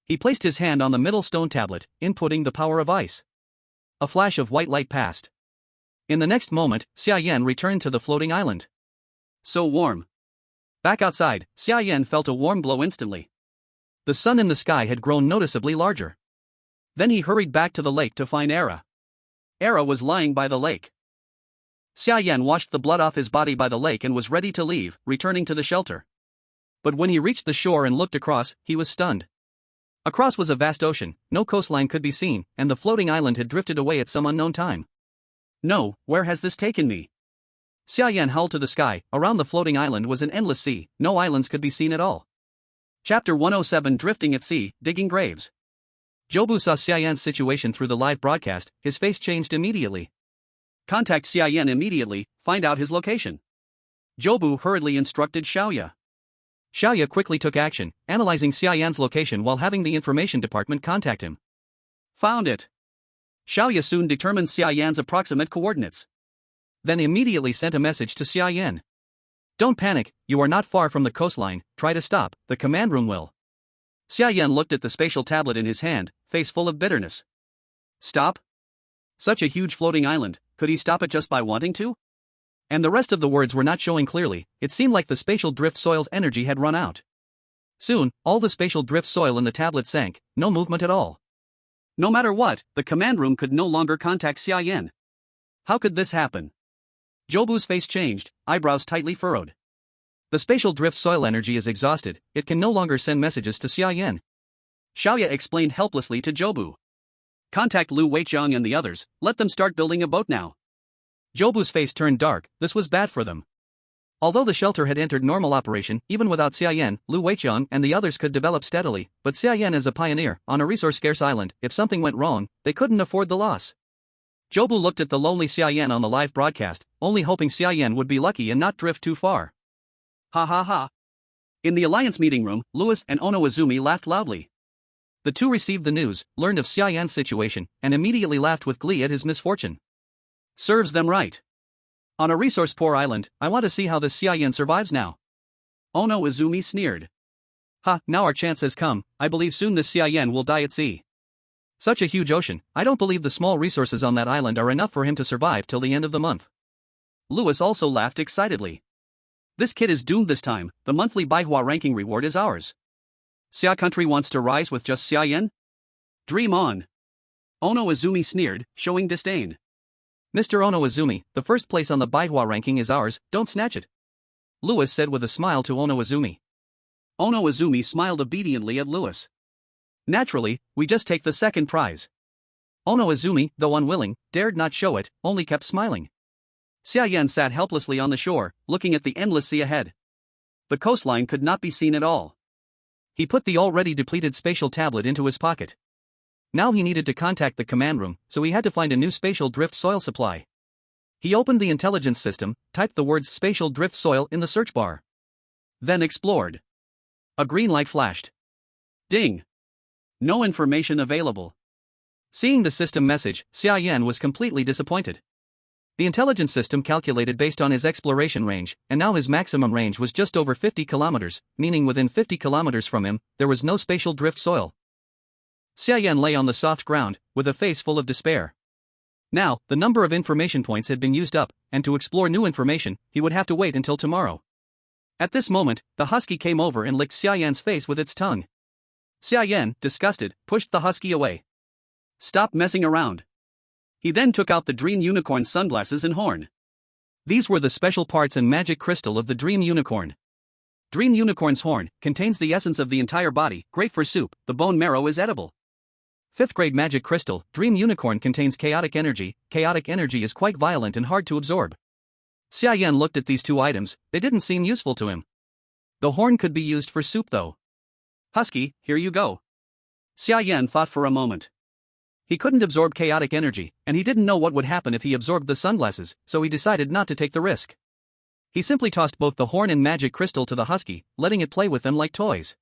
He placed his hand on the middle stone tablet, inputting the power of ice. A flash of white light passed. In the next moment, Xia Yan returned to the floating island. So warm. Back outside, Xia Yan felt a warm glow instantly. The sun in the sky had grown noticeably larger. Then he hurried back to the lake to find Era. Era was lying by the lake. Xia Yan washed the blood off his body by the lake and was ready to leave, returning to the shelter. But when he reached the shore and looked across, he was stunned. Across was a vast ocean, no coastline could be seen, and the floating island had drifted away at some unknown time. No, where has this taken me? Xia Yan howled to the sky. Around the floating island was an endless sea, no islands could be seen at all. Chapter 107 Drifting at Sea, Digging Graves. Jobu saw Xia Yan's situation through the live broadcast, his face changed immediately. Contact Xia Yan immediately, find out his location. Jobu hurriedly instructed Xiaoya. Xiaoya quickly took action, analyzing Xia Yan's location while having the information department contact him. Found it. Xiaoya soon determined Xia Yan's approximate coordinates. Then immediately sent a message to Xia Yan. Don't panic, you are not far from the coastline, try to stop, the command room will. Xia Yan looked at the spatial tablet in his hand, face full of bitterness. Stop? Such a huge floating island, could he stop it just by wanting to? And the rest of the words were not showing clearly, it seemed like the spatial drift soil's energy had run out. Soon, all the spatial drift soil in the tablet sank, no movement at all. No matter what, the command room could no longer contact Xia Yan. How could this happen? Jobu's face changed, eyebrows tightly furrowed. The spatial drift soil energy is exhausted, it can no longer send messages to Xia Yan. Xiaoya explained helplessly to Jobu. Contact Lu Weiqiang and the others, let them start building a boat now. Jobu's face turned dark, this was bad for them. Although the shelter had entered normal operation, even without Xia Yan, Lu Weiqiang and the others could develop steadily, but Xia Yan is a pioneer, on a resource-scarce island. If something went wrong, they couldn't afford the loss. Jobu looked at the lonely Xia Yan on the live broadcast, only hoping Xia Yan would be lucky and not drift too far. Ha ha ha. In the Alliance meeting room, Louis and Ono Izumi laughed loudly. The two received the news, learned of Xia Yan's situation, and immediately laughed with glee at his misfortune. Serves them right. On a resource-poor island, I want to see how this Xia Yan survives now. Ono Izumi sneered. Ha, now our chance has come. I believe soon this Xia Yan will die at sea. Such a huge ocean, I don't believe the small resources on that island are enough for him to survive till the end of the month. Louis also laughed excitedly. This kid is doomed this time. The monthly Baihua ranking reward is ours. Xia Country wants to rise with just Xia Yan? Dream on. Ono Izumi sneered, showing disdain. Mr. Ono Izumi, the first place on the Baihua ranking is ours, don't snatch it. Louis said with a smile to Ono Izumi. Ono Izumi smiled obediently at Louis. Naturally, we just take the second prize. Ono Izumi, though unwilling, dared not show it, only kept smiling. Xia Yan sat helplessly on the shore, looking at the endless sea ahead. The coastline could not be seen at all. He put the already depleted spatial tablet into his pocket. Now he needed to contact the command room, so he had to find a new spatial drift soil supply. He opened the intelligence system, typed the words spatial drift soil in the search bar. Then explored. A green light flashed. Ding! No information available. Seeing the system message, Xia Yan was completely disappointed. The intelligence system calculated based on his exploration range, and now his maximum range was just over 50 kilometers, meaning within 50 kilometers from him, there was no spatial drift soil. Xia Yan lay on the soft ground, with a face full of despair. Now, the number of information points had been used up, and to explore new information, he would have to wait until tomorrow. At this moment, the husky came over and licked Xia Yan's face with its tongue. Xia Yan, disgusted, pushed the husky away. Stop messing around. He then took out the Dream Unicorn's sunglasses and horn. These were the special parts and magic crystal of the Dream Unicorn. Dream Unicorn's horn contains the essence of the entire body, great for soup, the bone marrow is edible. 5th grade magic crystal, Dream Unicorn contains chaotic energy is quite violent and hard to absorb. Xia Yan looked at these two items, they didn't seem useful to him. The horn could be used for soup though. Husky, here you go. Xia Yan thought for a moment. He couldn't absorb chaotic energy, and he didn't know what would happen if he absorbed the sunglasses, so he decided not to take the risk. He simply tossed both the horn and magic crystal to the husky, letting it play with them like toys.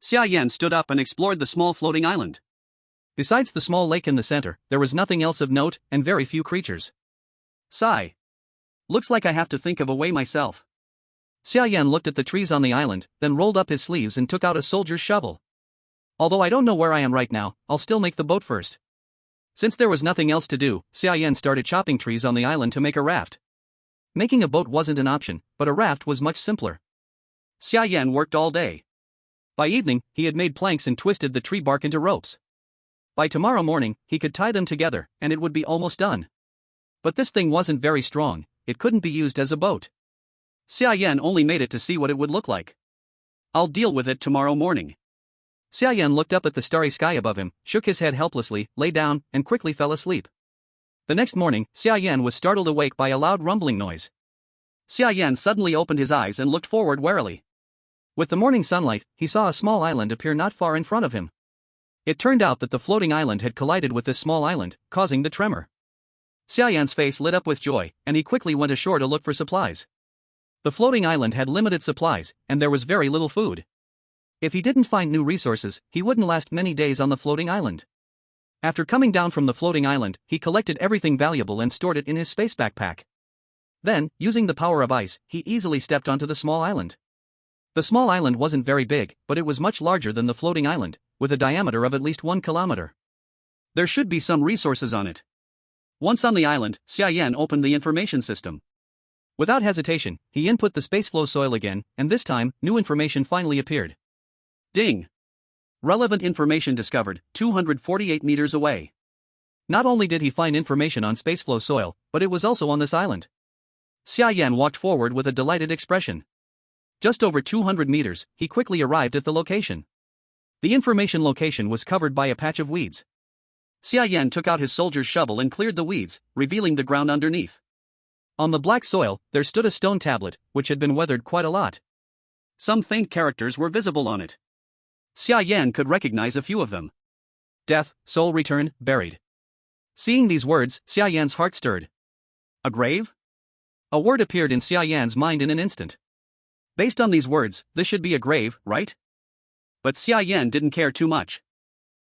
Xia Yan stood up and explored the small floating island. Besides the small lake in the center, there was nothing else of note, and very few creatures. Sigh. Looks like I have to think of a way myself. Xia Yan looked at the trees on the island, then rolled up his sleeves and took out a soldier's shovel. Although I don't know where I am right now, I'll still make the boat first. Since there was nothing else to do, Xia Yan started chopping trees on the island to make a raft. Making a boat wasn't an option, but a raft was much simpler. Xia Yan worked all day. By evening, he had made planks and twisted the tree bark into ropes. By tomorrow morning, he could tie them together, and it would be almost done. But this thing wasn't very strong, it couldn't be used as a boat. Xia Yan only made it to see what it would look like. I'll deal with it tomorrow morning. Xia Yan looked up at the starry sky above him, shook his head helplessly, lay down, and quickly fell asleep. The next morning, Xia Yan was startled awake by a loud rumbling noise. Xia Yan suddenly opened his eyes and looked forward warily. With the morning sunlight, he saw a small island appear not far in front of him. It turned out that the floating island had collided with this small island, causing the tremor. Xia Yan's face lit up with joy, and he quickly went ashore to look for supplies. The floating island had limited supplies, and there was very little food. If he didn't find new resources, he wouldn't last many days on the floating island. After coming down from the floating island, he collected everything valuable and stored it in his space backpack. Then, using the power of ice, he easily stepped onto the small island. The small island wasn't very big, but it was much larger than the floating island, with a diameter of at least 1 kilometer. There should be some resources on it. Once on the island, Xia Yan opened the information system. Without hesitation, he input the spaceflow soil again, and this time, new information finally appeared. Ding! Relevant information discovered, 248 meters away. Not only did he find information on spaceflow soil, but it was also on this island. Xia Yan walked forward with a delighted expression. Just over 200 meters, he quickly arrived at the location. The information location was covered by a patch of weeds. Xia Yan took out his soldier's shovel and cleared the weeds, revealing the ground underneath. On the black soil, there stood a stone tablet, which had been weathered quite a lot. Some faint characters were visible on it. Xia Yan could recognize a few of them. Death, soul return, buried. Seeing these words, Xia Yan's heart stirred. A grave? A word appeared in Xia Yan's mind in an instant. Based on these words, this should be a grave, right? But Xia Yan didn't care too much.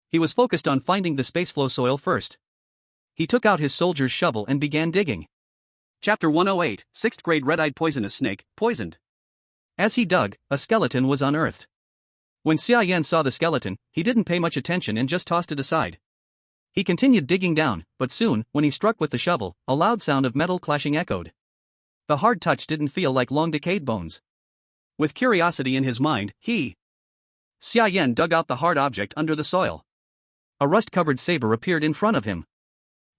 He was focused on finding the spaceflow soil first. He took out his soldier's shovel and began digging. Chapter 108, 6th grade red-eyed poisonous snake, poisoned. As he dug, a skeleton was unearthed. When Xia Yan saw the skeleton, he didn't pay much attention and just tossed it aside. He continued digging down, but soon, when he struck with the shovel, a loud sound of metal clashing echoed. The hard touch didn't feel like long decayed bones. With curiosity in his mind, Xia Yan dug out the hard object under the soil. A rust-covered saber appeared in front of him.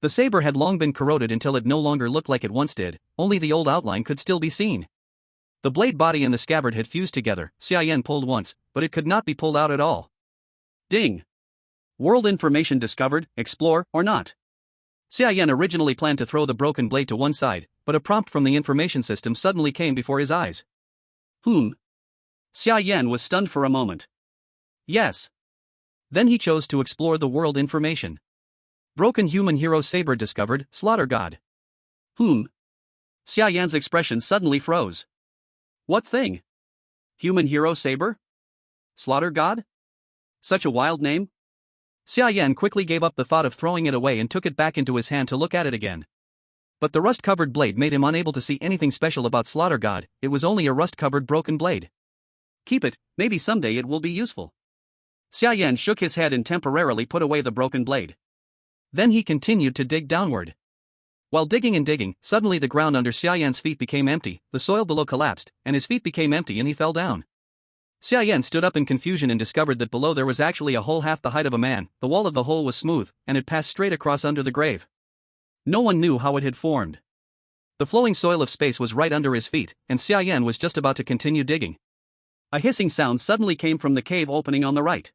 The saber had long been corroded until it no longer looked like it once did, only the old outline could still be seen. The blade body and the scabbard had fused together. Xia Yan pulled once, but it could not be pulled out at all. Ding! World information discovered, explore, or not. Xia Yan originally planned to throw the broken blade to one side, but a prompt from the information system suddenly came before his eyes. Xia Yan was stunned for a moment. Yes. Then he chose to explore the world information. Broken human hero saber discovered, slaughter god. Xia Yan's expression suddenly froze. What thing? Human hero saber? Slaughter god? Such a wild name? Xia Yan quickly gave up the thought of throwing it away and took it back into his hand to look at it again. But the rust-covered blade made him unable to see anything special about slaughter god. It was only a rust-covered broken blade. Keep it, maybe someday it will be useful. Xia Yan shook his head and temporarily put away the broken blade. Then he continued to dig downward. While digging and digging, suddenly the ground under Xia Yan's feet became empty, the soil below collapsed, and his feet became empty and he fell down. Xia Yan stood up in confusion and discovered that below there was actually a hole half the height of a man. The wall of the hole was smooth, and it passed straight across under the grave. No one knew how it had formed. The flowing soil of space was right under his feet, and Xia Yan was just about to continue digging. A hissing sound suddenly came from the cave opening on the right.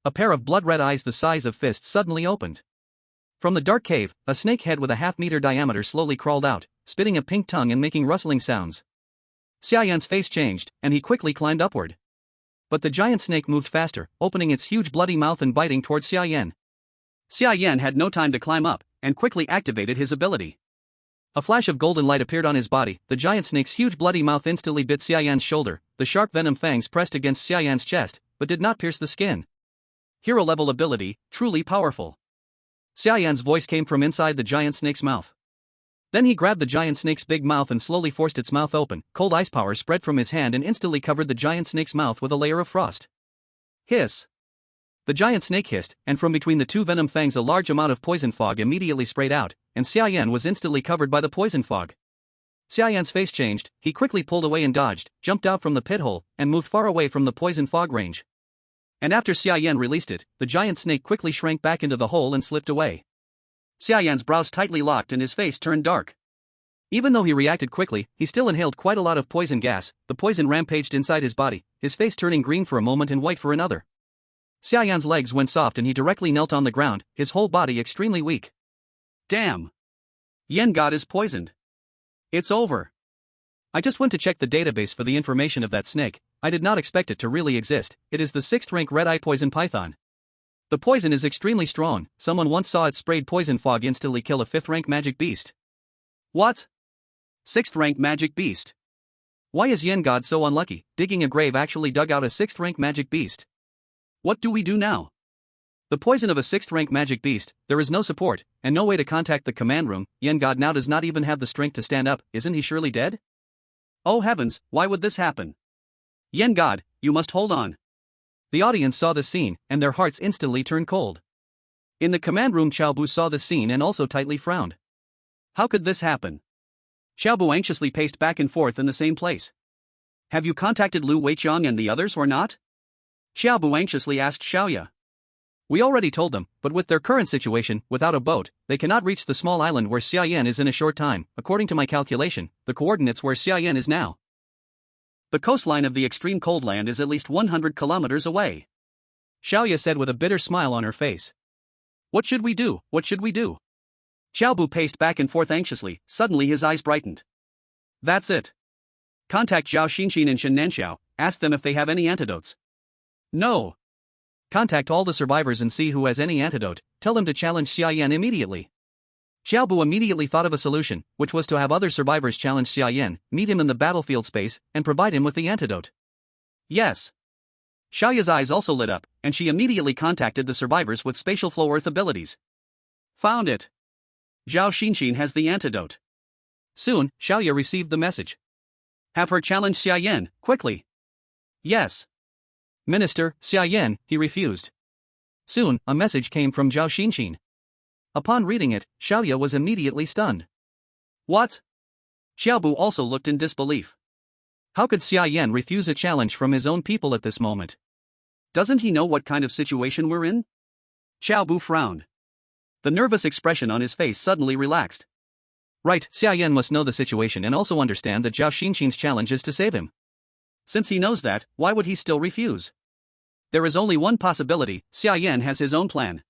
A pair of blood-red eyes the size of fists suddenly opened. From the dark cave, a snake head with a half-meter diameter slowly crawled out, spitting a pink tongue and making rustling sounds. Xia Yan's face changed, and he quickly climbed upward. But the giant snake moved faster, opening its huge bloody mouth and biting towards Xia Yan. Xia Yan had no time to climb up, and quickly activated his ability. A flash of golden light appeared on his body. The giant snake's huge bloody mouth instantly bit Xia Yan's shoulder. The sharp venom fangs pressed against Xia Yan's chest, but did not pierce the skin. Hero-level ability, truly powerful. Xia Yan's voice came from inside the giant snake's mouth. Then he grabbed the giant snake's big mouth and slowly forced its mouth open. Cold ice power spread from his hand and instantly covered the giant snake's mouth with a layer of frost. Hiss! The giant snake hissed, and from between the two venom fangs a large amount of poison fog immediately sprayed out, and Xia Yan was instantly covered by the poison fog. Xia Yan's face changed. He quickly pulled away and dodged, jumped out from the pit hole, and moved far away from the poison fog range. And after Xia Yan released it, the giant snake quickly shrank back into the hole and slipped away. Xia Yan's brows tightly locked and his face turned dark. Even though he reacted quickly, he still inhaled quite a lot of poison gas. The poison rampaged inside his body, his face turning green for a moment and white for another. Xia Yan's legs went soft and he directly knelt on the ground, his whole body extremely weak. Damn! Yan God is poisoned. It's over. I just went to check the database for the information of that snake. I did not expect it to really exist. It is the 6th rank red-eye poison python. The poison is extremely strong. Someone once saw it sprayed poison fog instantly kill a 5th rank magic beast. What? 6th rank magic beast. Why is Yan God so unlucky? Digging a grave actually dug out a 6th rank magic beast. What do we do now? The poison of a 6th rank magic beast, there is no support, and no way to contact the command room. Yan God now does not even have the strength to stand up. Isn't he surely dead? Oh heavens, why would this happen? Yan God, you must hold on. The audience saw the scene, and their hearts instantly turned cold. In the command room Xiaobu saw the scene and also tightly frowned. How could this happen? Xiaobu anxiously paced back and forth in the same place. Have you contacted Lu Weiqiang and the others or not? Xiaobu anxiously asked Xiaoya. We already told them, but with their current situation, without a boat, they cannot reach the small island where Xia Yan is in a short time. According to my calculation, the coordinates where Xia Yan is now. The coastline of the extreme cold land is at least 100 kilometers away. Xiaoya said with a bitter smile on her face. What should we do? What should we do? Xiaobu paced back and forth anxiously, suddenly his eyes brightened. That's it. Contact Zhao Xinxin and Shen Nanxiao, ask them if they have any antidotes. No. Contact all the survivors and see who has any antidote, tell them to challenge Xia Yan immediately. Xiaobu immediately thought of a solution, which was to have other survivors challenge Xia Yan, meet him in the battlefield space, and provide him with the antidote. Yes. Xiaoya's eyes also lit up, and she immediately contacted the survivors with spatial flow earth abilities. Found it. Zhao Xinxin has the antidote. Soon, Xiaoya received the message. Have her challenge Xia Yan, quickly. Yes. Minister, Xia Yan, he refused. Soon, a message came from Zhao Xinxin. Upon reading it, Xiaoya was immediately stunned. What? Xiaobu also looked in disbelief. How could Xia Yan refuse a challenge from his own people at this moment? Doesn't he know what kind of situation we're in? Xiaobu frowned. The nervous expression on his face suddenly relaxed. Right, Xia Yan must know the situation and also understand that Zhao Xinxin's challenge is to save him. Since he knows that, why would he still refuse? There is only one possibility, Xia Yan has his own plan.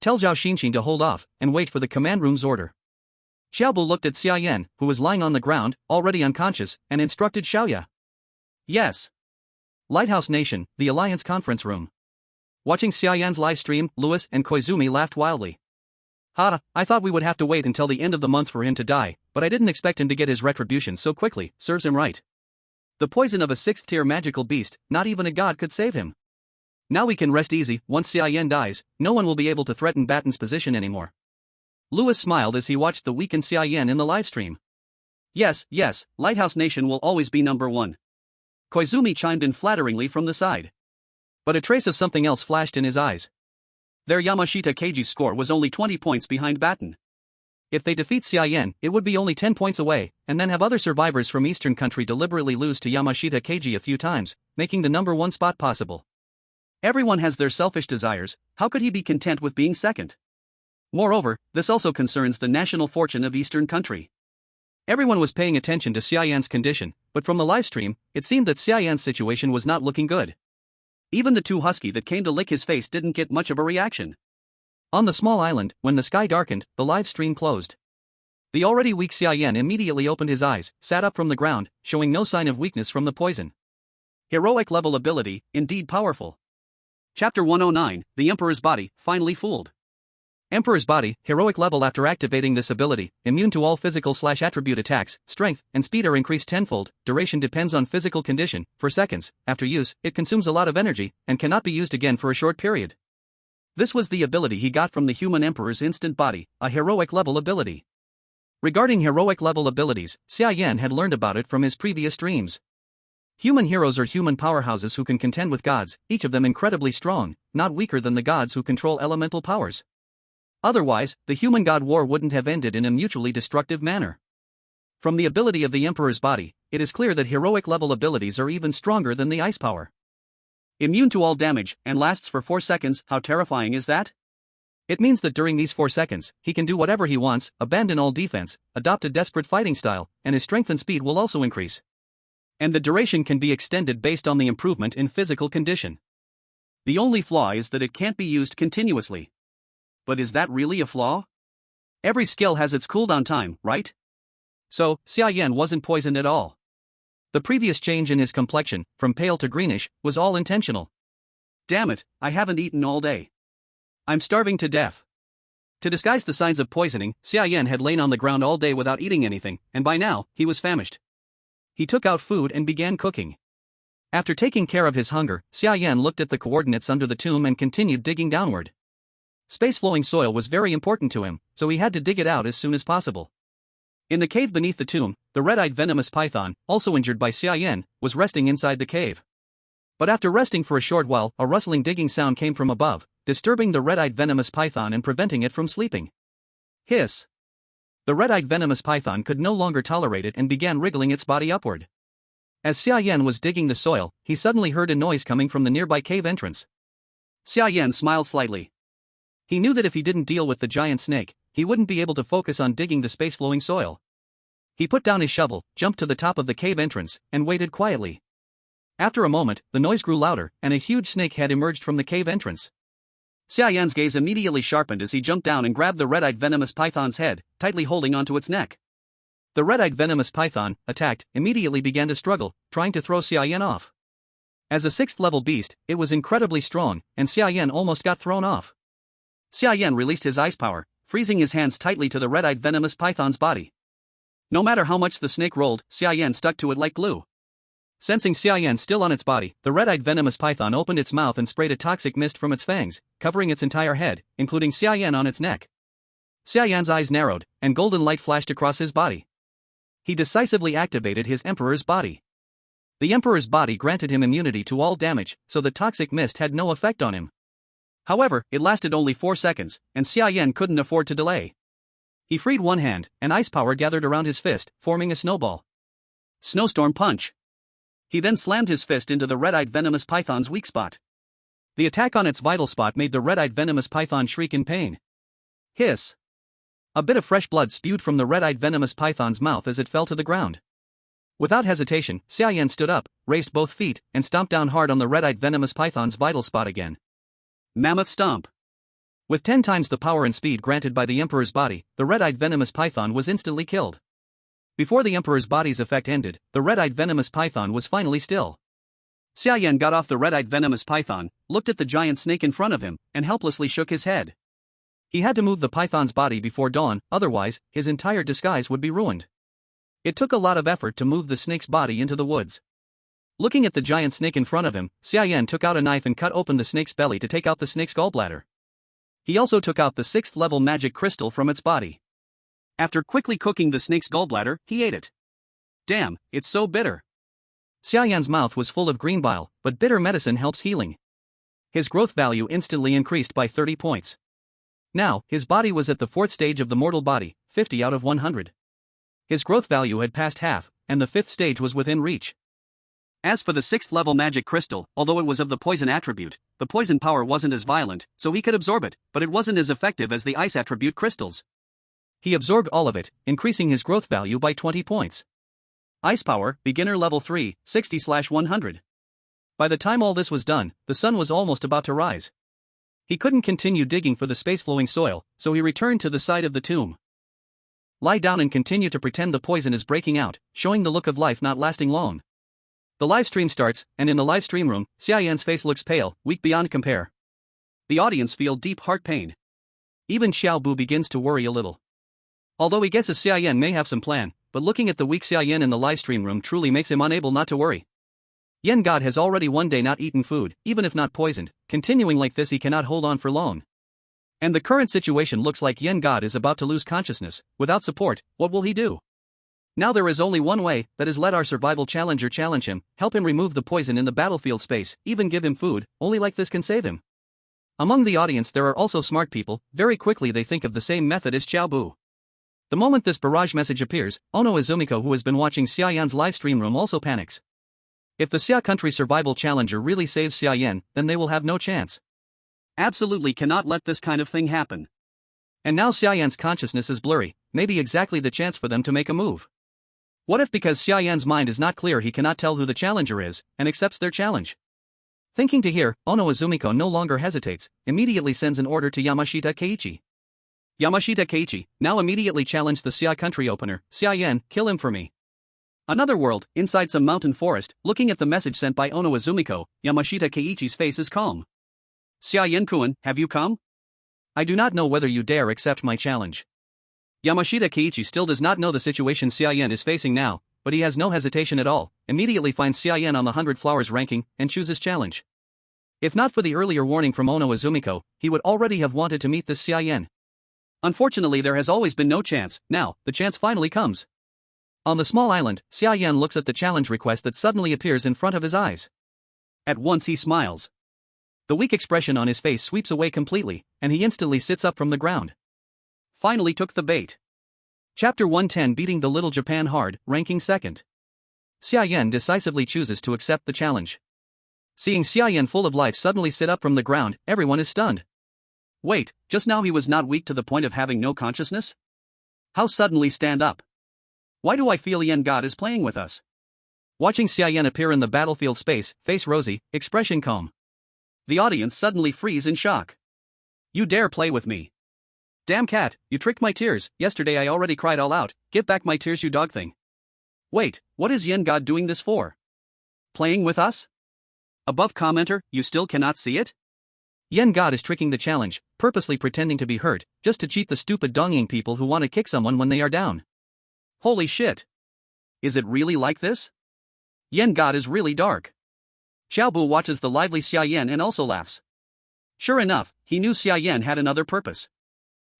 Tell Zhao Xinxin to hold off, and wait for the command room's order. Xiaobu looked at Xia Yan, who was lying on the ground, already unconscious, and instructed Xiaoya. Yes. Lighthouse Nation, the Alliance conference room. Watching Xia Yan's live stream, Louis and Koizumi laughed wildly. I thought we would have to wait until the end of the month for him to die, but I didn't expect him to get his retribution so quickly, serves him right. The poison of a 6th-tier magical beast, not even a god could save him. Now we can rest easy, once Xia Yan dies, no one will be able to threaten Barton's position anymore. Louis smiled as he watched the weakened Xia Yan in the livestream. Yes, Lighthouse Nation will always be number one. Koizumi chimed in flatteringly from the side. But a trace of something else flashed in his eyes. Their Yamashita Keiji's score was only 20 points behind Barton. If they defeat Xia Yan, it would be only 10 points away, and then have other survivors from Eastern Country deliberately lose to Yamashita Keiji a few times, making the number one spot possible. Everyone has their selfish desires, how could he be content with being second? Moreover, this also concerns the national fortune of Eastern Country. Everyone was paying attention to Xia Yan's condition, but from the livestream, it seemed that Xia Yan's situation was not looking good. Even the two husky that came to lick his face didn't get much of a reaction. On the small island, when the sky darkened, the live stream closed. The already weak Xia Yan immediately opened his eyes, sat up from the ground, showing no sign of weakness from the poison. Heroic level ability, indeed powerful. Chapter 109, The Emperor's Body, finally fooled. Emperor's Body, heroic level. After activating this ability, immune to all physical/attribute attacks, strength and speed are increased tenfold, duration depends on physical condition, for seconds. After use, it consumes a lot of energy, and cannot be used again for a short period. This was the ability he got from the human emperor's instant body, a heroic level ability. Regarding heroic level abilities, Xia Yan had learned about it from his previous dreams. Human heroes are human powerhouses who can contend with gods, each of them incredibly strong, not weaker than the gods who control elemental powers. Otherwise, the human-god war wouldn't have ended in a mutually destructive manner. From the ability of the Emperor's Body, it is clear that heroic level abilities are even stronger than the ice power. Immune to all damage, and lasts for 4 seconds, how terrifying is that? It means that during these 4 seconds, he can do whatever he wants, abandon all defense, adopt a desperate fighting style, and his strength and speed will also increase. And the duration can be extended based on the improvement in physical condition. The only flaw is that it can't be used continuously. But is that really a flaw? Every skill has its cooldown time, right? So, Xia Yan wasn't poisoned at all. The previous change in his complexion, from pale to greenish, was all intentional. Damn it, I haven't eaten all day. I'm starving to death. To disguise the signs of poisoning, Xia Yan had lain on the ground all day without eating anything, and by now, he was famished. He took out food and began cooking. After taking care of his hunger, Xia Yan looked at the coordinates under the tomb and continued digging downward. Space-flowing soil was very important to him, so he had to dig it out as soon as possible. In the cave beneath the tomb, the red-eyed venomous python, also injured by Xia Yan, was resting inside the cave. But after resting for a short while, a rustling digging sound came from above, disturbing the red-eyed venomous python and preventing it from sleeping. Hiss! The red-eyed venomous python could no longer tolerate it and began wriggling its body upward. As Xia Yan was digging the soil, he suddenly heard a noise coming from the nearby cave entrance. Xia Yan smiled slightly. He knew that if he didn't deal with the giant snake, he wouldn't be able to focus on digging the space-flowing soil. He put down his shovel, jumped to the top of the cave entrance, and waited quietly. After a moment, the noise grew louder, and a huge snake head emerged from the cave entrance. Xia Yan's gaze immediately sharpened as he jumped down and grabbed the red-eyed venomous python's head, tightly holding onto its neck. The red-eyed venomous python, attacked, immediately began to struggle, trying to throw Xia Yan off. As a 6th-level beast, it was incredibly strong, and Xia Yan almost got thrown off. Xia Yan released his ice power, freezing his hands tightly to the red-eyed venomous python's body. No matter how much the snake rolled, Xia Yan stuck to it like glue. Sensing Xia Yan still on its body, the red-eyed venomous python opened its mouth and sprayed a toxic mist from its fangs, covering its entire head, including Xia Yan on its neck. Xia Yan's eyes narrowed, and golden light flashed across his body. He decisively activated his Emperor's body. The Emperor's body granted him immunity to all damage, so the toxic mist had no effect on him. However, it lasted only 4 seconds, and Xia Yan couldn't afford to delay. He freed one hand, and ice power gathered around his fist, forming a snowball. Snowstorm punch. He then slammed his fist into the red-eyed venomous python's weak spot. The attack on its vital spot made the red-eyed venomous python shriek in pain. Hiss. A bit of fresh blood spewed from the red-eyed venomous python's mouth as it fell to the ground. Without hesitation, Xia Yan stood up, raised both feet, and stomped down hard on the red-eyed venomous python's vital spot again. Mammoth Stomp. With 10 times the power and speed granted by the Emperor's body, the red-eyed venomous python was instantly killed. Before the Emperor's body's effect ended, the red-eyed venomous python was finally still. Xia Yan got off the red-eyed venomous python, looked at the giant snake in front of him, and helplessly shook his head. He had to move the python's body before dawn, otherwise, his entire disguise would be ruined. It took a lot of effort to move the snake's body into the woods. Looking at the giant snake in front of him, Xia Yan took out a knife and cut open the snake's belly to take out the snake's gallbladder. He also took out the 6th-level magic crystal from its body. After quickly cooking the snake's gallbladder, he ate it. Damn, it's so bitter. Xia Yan's mouth was full of green bile, but bitter medicine helps healing. His growth value instantly increased by 30 points. Now, his body was at the 4th stage of the mortal body, 50 out of 100. His growth value had passed half, and the 5th stage was within reach. As for the 6th-level magic crystal, although it was of the poison attribute, the poison power wasn't as violent, so he could absorb it, but it wasn't as effective as the ice attribute crystals. He absorbed all of it, increasing his growth value by 20 points. Ice power, beginner level 3, 60/100. By the time all this was done, the sun was almost about to rise. He couldn't continue digging for the space-flowing soil, so he returned to the side of the tomb. Lie down and continue to pretend the poison is breaking out, showing the look of life not lasting long. The live stream starts, and in the live stream room, Xia Yan's face looks pale, weak beyond compare. The audience feel deep heart pain. Even Xiao Bu begins to worry a little. Although he guesses Xia Yan may have some plan, but looking at the weak Xia Yan in the live stream room truly makes him unable not to worry. Yan God has already one day not eaten food, even if not poisoned. Continuing like this he cannot hold on for long. And the current situation looks like Yan God is about to lose consciousness. Without support, what will he do? Now there is only one way, that is let our survival challenger challenge him, help him remove the poison in the battlefield space, even give him food, only like this can save him. Among the audience there are also smart people, very quickly they think of the same method as Xiao Bu. The moment this barrage message appears, Ono Izumiko who has been watching Xia Yan's live stream room also panics. If the Xia Country survival challenger really saves Xia Yan, then they will have no chance. Absolutely cannot let this kind of thing happen. And now Xia Yan's consciousness is blurry, maybe exactly the chance for them to make a move. What if because Xia Yan's mind is not clear he cannot tell who the challenger is, and accepts their challenge? Thinking to hear, Ono Izumiko no longer hesitates, immediately sends an order to Yamashita Keiichi. Yamashita Keiichi, now immediately challenge the Xia Country opener, Xia Yan, kill him for me. Another world, inside some mountain forest, looking at the message sent by Ono Izumiko, Yamashita Keiichi's face is calm. Xia Yan-kun, have you come? I do not know whether you dare accept my challenge. Yamashita Keiichi still does not know the situation Xia Yan is facing now, but he has no hesitation at all, immediately finds Xia Yan on the 100 Flowers ranking, and chooses challenge. If not for the earlier warning from Ono Izumiko, he would already have wanted to meet this Xia Yan. Unfortunately there has always been no chance, now, the chance finally comes. On the small island, Xia Yan looks at the challenge request that suddenly appears in front of his eyes. At once he smiles. The weak expression on his face sweeps away completely, and he instantly sits up from the ground. Finally took the bait. Chapter 110 Beating the Little Japan Hard, ranking 2nd. Xia Yan decisively chooses to accept the challenge. Seeing Xia Yan full of life suddenly sit up from the ground, everyone is stunned. Wait, just now he was not weak to the point of having no consciousness? How suddenly stand up? Why do I feel Yan God is playing with us? Watching Xia Yan appear in the battlefield space, face rosy, expression calm. The audience suddenly freeze in shock. You dare play with me? Damn cat, you tricked my tears. Yesterday I already cried all out. Give back my tears, you dog thing. Wait, what is Yan God doing this for? Playing with us? Above commenter, you still cannot see it? Yan God is tricking the challenge, purposely pretending to be hurt, just to cheat the stupid dongying people who want to kick someone when they are down. Holy shit. Is it really like this? Yan God is really dark. Xiaobu watches the lively Xia Yan and also laughs. Sure enough, he knew Xia Yan had another purpose.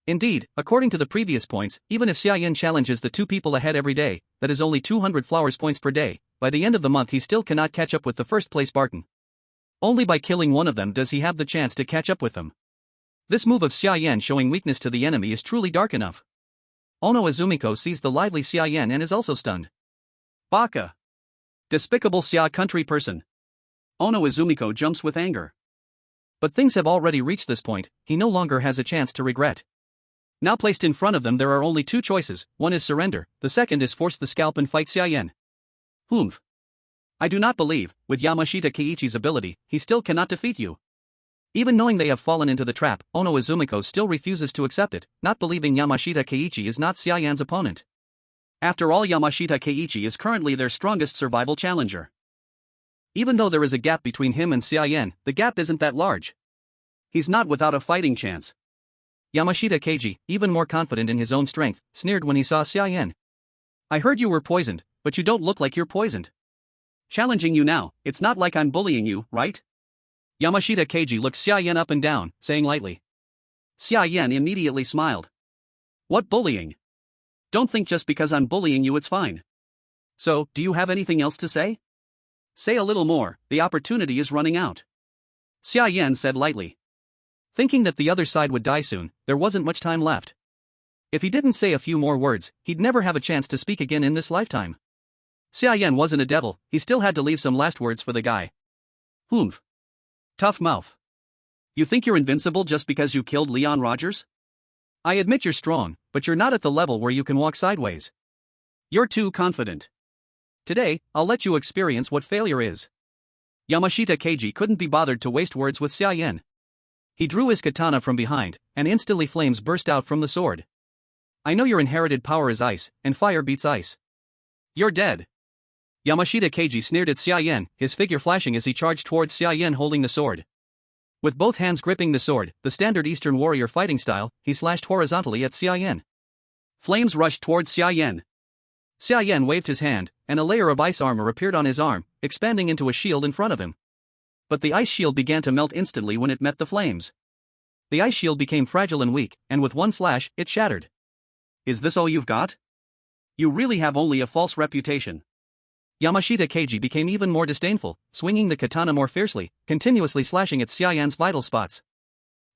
Indeed, according to the previous points, even if Xia Yan challenges the two people ahead every day, that is only 200 flowers points per day, by the end of the month he still cannot catch up with the first place Barton. Only by killing one of them does he have the chance to catch up with them. This move of Xia Yan showing weakness to the enemy is truly dark enough. Ono Azumiko sees the lively Xia Yan and is also stunned. Baka! Despicable Xia Country person! Ono Azumiko jumps with anger. But things have already reached this point, he no longer has a chance to regret. Now placed in front of them there are only two choices, one is surrender, the second is force the scalp and fight Xia Yan. Humph. I do not believe, with Yamashita Keiichi's ability, he still cannot defeat you. Even knowing they have fallen into the trap, Ono Izumiko still refuses to accept it, not believing Yamashita Keiichi is not Xia Yan's opponent. After all, Yamashita Keiichi is currently their strongest survival challenger. Even though there is a gap between him and Xia Yan, the gap isn't that large. He's not without a fighting chance. Yamashita Keiji, even more confident in his own strength, sneered when he saw Xia Yan. I heard you were poisoned, but you don't look like you're poisoned. Challenging you now, it's not like I'm bullying you, right? Yamashita Keiji looked Xia Yan up and down, saying lightly. Xia Yan immediately smiled. What bullying? Don't think just because I'm bullying you it's fine. So, do you have anything else to say? Say a little more, the opportunity is running out. Xia Yan said lightly. Thinking that the other side would die soon, there wasn't much time left. If he didn't say a few more words, he'd never have a chance to speak again in this lifetime. Xia Yan wasn't a devil, he still had to leave some last words for the guy. Humph. Tough mouth. You think you're invincible just because you killed Leon Rogers? I admit you're strong, but you're not at the level where you can walk sideways. You're too confident. Today, I'll let you experience what failure is. Yamashita Keiji couldn't be bothered to waste words with Xia Yan. He drew his katana from behind, and instantly flames burst out from the sword. I know your inherited power is ice, and fire beats ice. You're dead. Yamashita Keiji sneered at Xia Yan, his figure flashing as he charged towards Xia Yan holding the sword. With both hands gripping the sword, the standard Eastern warrior fighting style, he slashed horizontally at Xia Yan. Flames rushed towards Xia Yan. Xia Yan waved his hand, and a layer of ice armor appeared on his arm, expanding into a shield in front of him. But the ice shield began to melt instantly when it met the flames. The ice shield became fragile and weak, and with one slash, it shattered. Is this all you've got? You really have only a false reputation. Yamashita Keiji became even more disdainful, swinging the katana more fiercely, continuously slashing at Xia Yan's vital spots.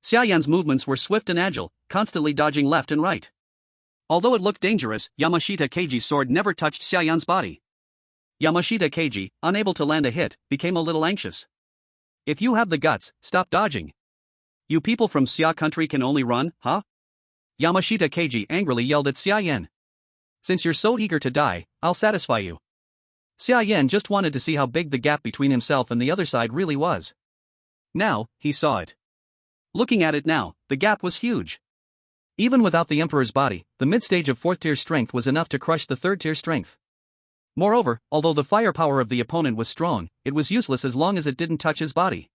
Xia Yan's movements were swift and agile, constantly dodging left and right. Although it looked dangerous, Yamashita Keiji's sword never touched Xia Yan's body. Yamashita Keiji, unable to land a hit, became a little anxious. If you have the guts, stop dodging. You people from Xia Country can only run, huh? Yamashita Keiji angrily yelled at Xia Yan. Since you're so eager to die, I'll satisfy you. Xia Yan just wanted to see how big the gap between himself and the other side really was. Now, he saw it. Looking at it now, the gap was huge. Even without the Emperor's body, the mid-stage of 4th tier strength was enough to crush the 3rd tier strength. Moreover, although the firepower of the opponent was strong, it was useless as long as it didn't touch his body.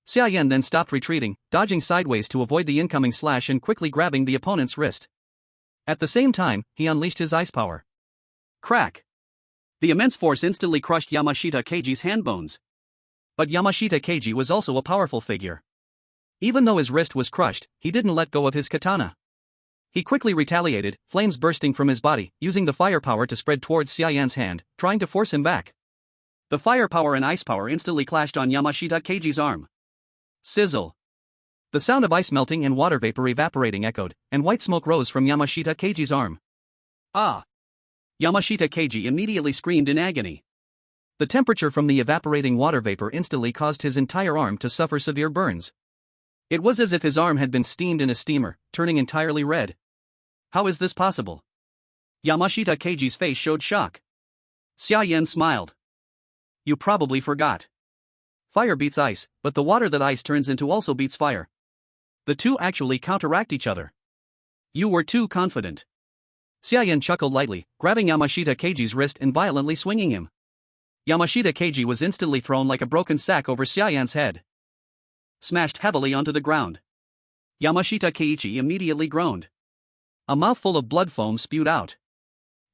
Xia Yan then stopped retreating, dodging sideways to avoid the incoming slash and quickly grabbing the opponent's wrist. At the same time, he unleashed his ice power. Crack! The immense force instantly crushed Yamashita Keiji's hand bones. But Yamashita Keiji was also a powerful figure. Even though his wrist was crushed, he didn't let go of his katana. He quickly retaliated, flames bursting from his body, using the firepower to spread towards Xia Yan's hand, trying to force him back. The firepower and ice power instantly clashed on Yamashita Keiji's arm. Sizzle! The sound of ice melting and water vapor evaporating echoed, and white smoke rose from Yamashita Keiji's arm. Ah! Yamashita Keiji immediately screamed in agony. The temperature from the evaporating water vapor instantly caused his entire arm to suffer severe burns. It was as if his arm had been steamed in a steamer, turning entirely red. How is this possible? Yamashita Keiji's face showed shock. Xia Yan smiled. You probably forgot. Fire beats ice, but the water that ice turns into also beats fire. The two actually counteract each other. You were too confident. Xia Yan chuckled lightly, grabbing Yamashita Keiji's wrist and violently swinging him. Yamashita Keiji was instantly thrown like a broken sack over Xia Yan's head, smashed heavily onto the ground. Yamashita Keiichi immediately groaned. A mouthful of blood foam spewed out.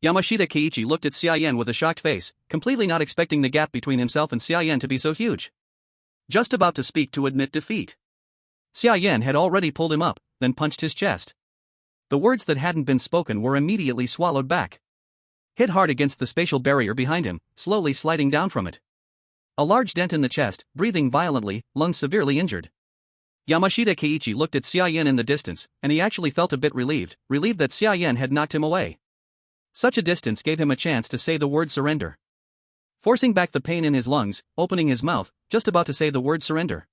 Yamashita Keiichi looked at Xia Yan with a shocked face, completely not expecting the gap between himself and Xia Yan to be so huge. Just about to speak to admit defeat. Xia Yan had already pulled him up, then punched his chest. The words that hadn't been spoken were immediately swallowed back. Hit hard against the spatial barrier behind him, slowly sliding down from it. A large dent in the chest, breathing violently, lungs severely injured. Yamashita Keiichi looked at Xia Yan in the distance, and he actually felt a bit relieved that Xia Yan had knocked him away. Such a distance gave him a chance to say the word surrender. Forcing back the pain in his lungs, opening his mouth, just about to say the word surrender.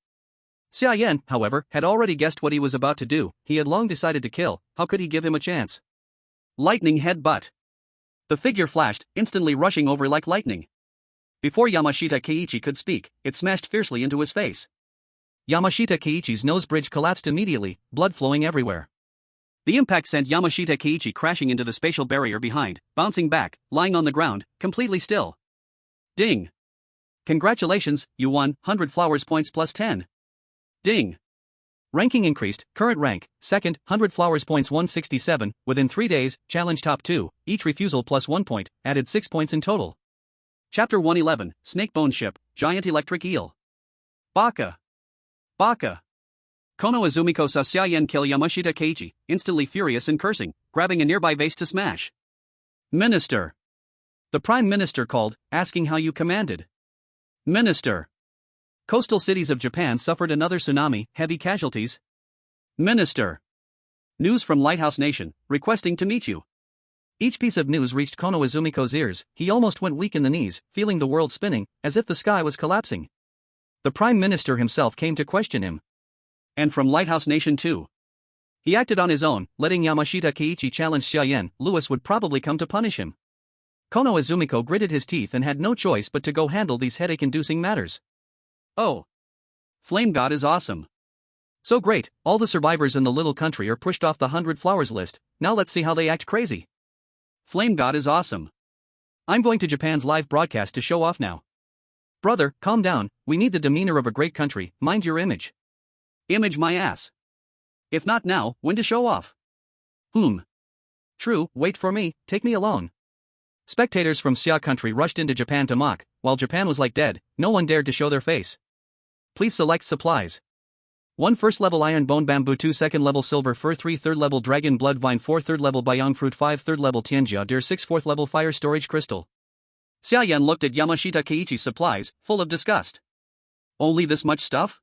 Xia Yan, however, had already guessed what he was about to do. He had long decided to kill. How could he give him a chance? Lightning headbutt. The figure flashed, instantly rushing over like lightning. Before Yamashita Keiichi could speak, it smashed fiercely into his face. Yamashita Keiichi's nose bridge collapsed immediately, blood flowing everywhere. The impact sent Yamashita Keiichi crashing into the spatial barrier behind, bouncing back, lying on the ground, completely still. Ding! Congratulations, you won, 100 flowers points plus 10. Ding! Ranking increased, current rank, second, 100 flowers points 167, within 3 days, challenge top 2, each refusal plus 1 point, added 6 points in total. Chapter 111, Snakebone Ship, Giant Electric Eel. Baka! Baka! Kono Azumiko saw Xia Yan kill Yamashita Keiichi, instantly furious and cursing, grabbing a nearby vase to smash. Minister! The Prime Minister called, asking how you commanded. Minister! Coastal cities of Japan suffered another tsunami, heavy casualties. Minister! News from Lighthouse Nation, requesting to meet you. Each piece of news reached Kono Azumiko's ears. He almost went weak in the knees, feeling the world spinning, as if the sky was collapsing. The Prime Minister himself came to question him. And from Lighthouse Nation too. He acted on his own, letting Yamashita Keiichi challenge Xia Yan. Lewis would probably come to punish him. Kono Azumiko gritted his teeth and had no choice but to go handle these headache-inducing matters. Oh! Flame God is awesome. So great, all the survivors in the little country are pushed off the 100 flowers list. Now let's see how they act crazy. Flame God is awesome. I'm going to Japan's live broadcast to show off now. Brother, calm down, we need the demeanor of a great country, mind your image. Image my ass. If not now, when to show off? True, wait for me, take me along. Spectators from Xia Country rushed into Japan to mock, while Japan was like dead, no one dared to show their face. Please select supplies. 1 first level iron bone bamboo, 2 second level silver fir, 3 third level dragon blood vine, 4 third level bayang fruit, 5 third level tianjia deer, 6 fourth level fire storage crystal. Xia Yan looked at Yamashita Keiichi's supplies, full of disgust. Only this much stuff?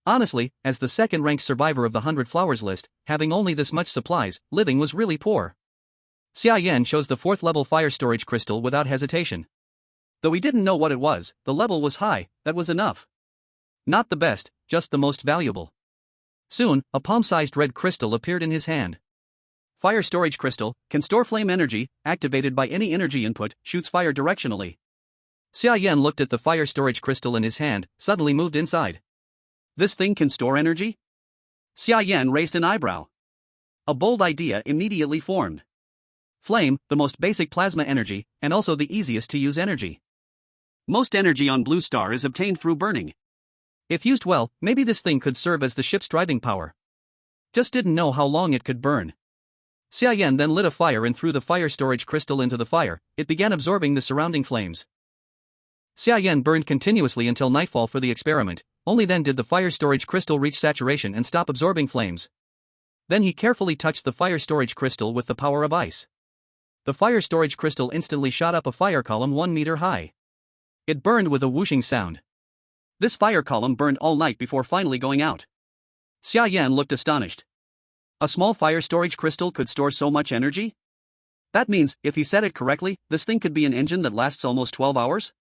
Honestly, as the second-ranked survivor of the 100 flowers list, having only this much supplies, living was really poor. Xia Yan chose the 4th level fire storage crystal without hesitation. Though he didn't know what it was, the level was high, that was enough. Not the best, just the most valuable. Soon, a palm-sized red crystal appeared in his hand. Fire storage crystal, can store flame energy, activated by any energy input, shoots fire directionally. Xia Yan looked at the fire storage crystal in his hand, suddenly moved inside. This thing can store energy? Xia Yan raised an eyebrow. A bold idea immediately formed. Flame, the most basic plasma energy, and also the easiest to use energy. Most energy on Blue Star is obtained through burning. If used well, maybe this thing could serve as the ship's driving power. Just didn't know how long it could burn. Xia Yan then lit a fire and threw the fire storage crystal into the fire. It began absorbing the surrounding flames. Xia Yan burned continuously until nightfall for the experiment. Only then did the fire storage crystal reach saturation and stop absorbing flames. Then he carefully touched the fire storage crystal with the power of ice. The fire storage crystal instantly shot up a fire column 1 meter high. It burned with a whooshing sound. This fire column burned all night before finally going out. Xia Yan looked astonished. A small fire storage crystal could store so much energy? That means, if he said it correctly, this thing could be an engine that lasts almost 12 hours?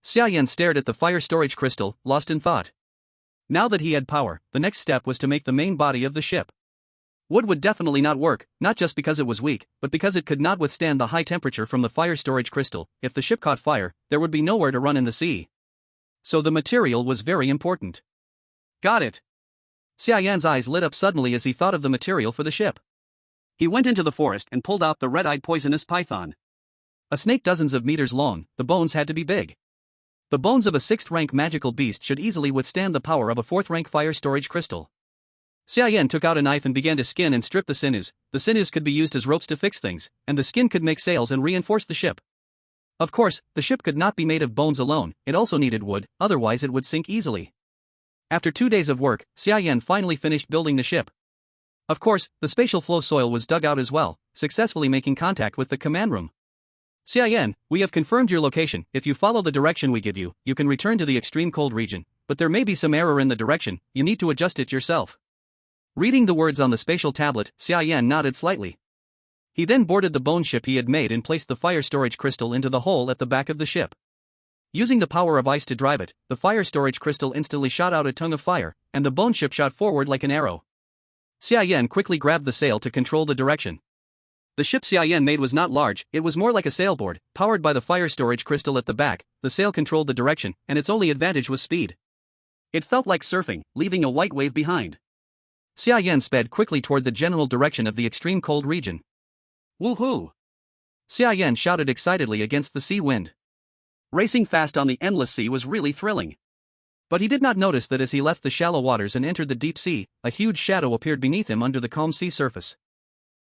Xia Yan stared at the fire storage crystal, lost in thought. Now that he had power, the next step was to make the main body of the ship. Wood would definitely not work, not just because it was weak, but because it could not withstand the high temperature from the fire storage crystal. If the ship caught fire, there would be nowhere to run in the sea. So the material was very important. Got it. Xia Yan's eyes lit up suddenly as he thought of the material for the ship. He went into the forest and pulled out the red-eyed poisonous python. A snake dozens of meters long, the bones had to be big. The bones of a 6th-rank magical beast should easily withstand the power of a 4th-rank fire storage crystal. Xia Yan took out a knife and began to skin and strip the sinews. The sinews could be used as ropes to fix things, and the skin could make sails and reinforce the ship. Of course, the ship could not be made of bones alone, it also needed wood, otherwise it would sink easily. After 2 days of work, Xia Yan finally finished building the ship. Of course, the spatial flow soil was dug out as well, successfully making contact with the command room. Xia Yan, we have confirmed your location. If you follow the direction we give you, you can return to the extreme cold region, but there may be some error in the direction, you need to adjust it yourself. Reading the words on the spatial tablet, Xia Yan nodded slightly. He then boarded the bone ship he had made and placed the fire storage crystal into the hole at the back of the ship. Using the power of ice to drive it, the fire storage crystal instantly shot out a tongue of fire, and the bone ship shot forward like an arrow. Xia Yan quickly grabbed the sail to control the direction. The ship Xia Yan made was not large, it was more like a sailboard, powered by the fire storage crystal at the back. The sail controlled the direction, and its only advantage was speed. It felt like surfing, leaving a white wave behind. Xia Yan sped quickly toward the general direction of the extreme cold region. Woohoo! Xia Yan shouted excitedly against the sea wind. Racing fast on the endless sea was really thrilling. But he did not notice that as he left the shallow waters and entered the deep sea, a huge shadow appeared beneath him under the calm sea surface.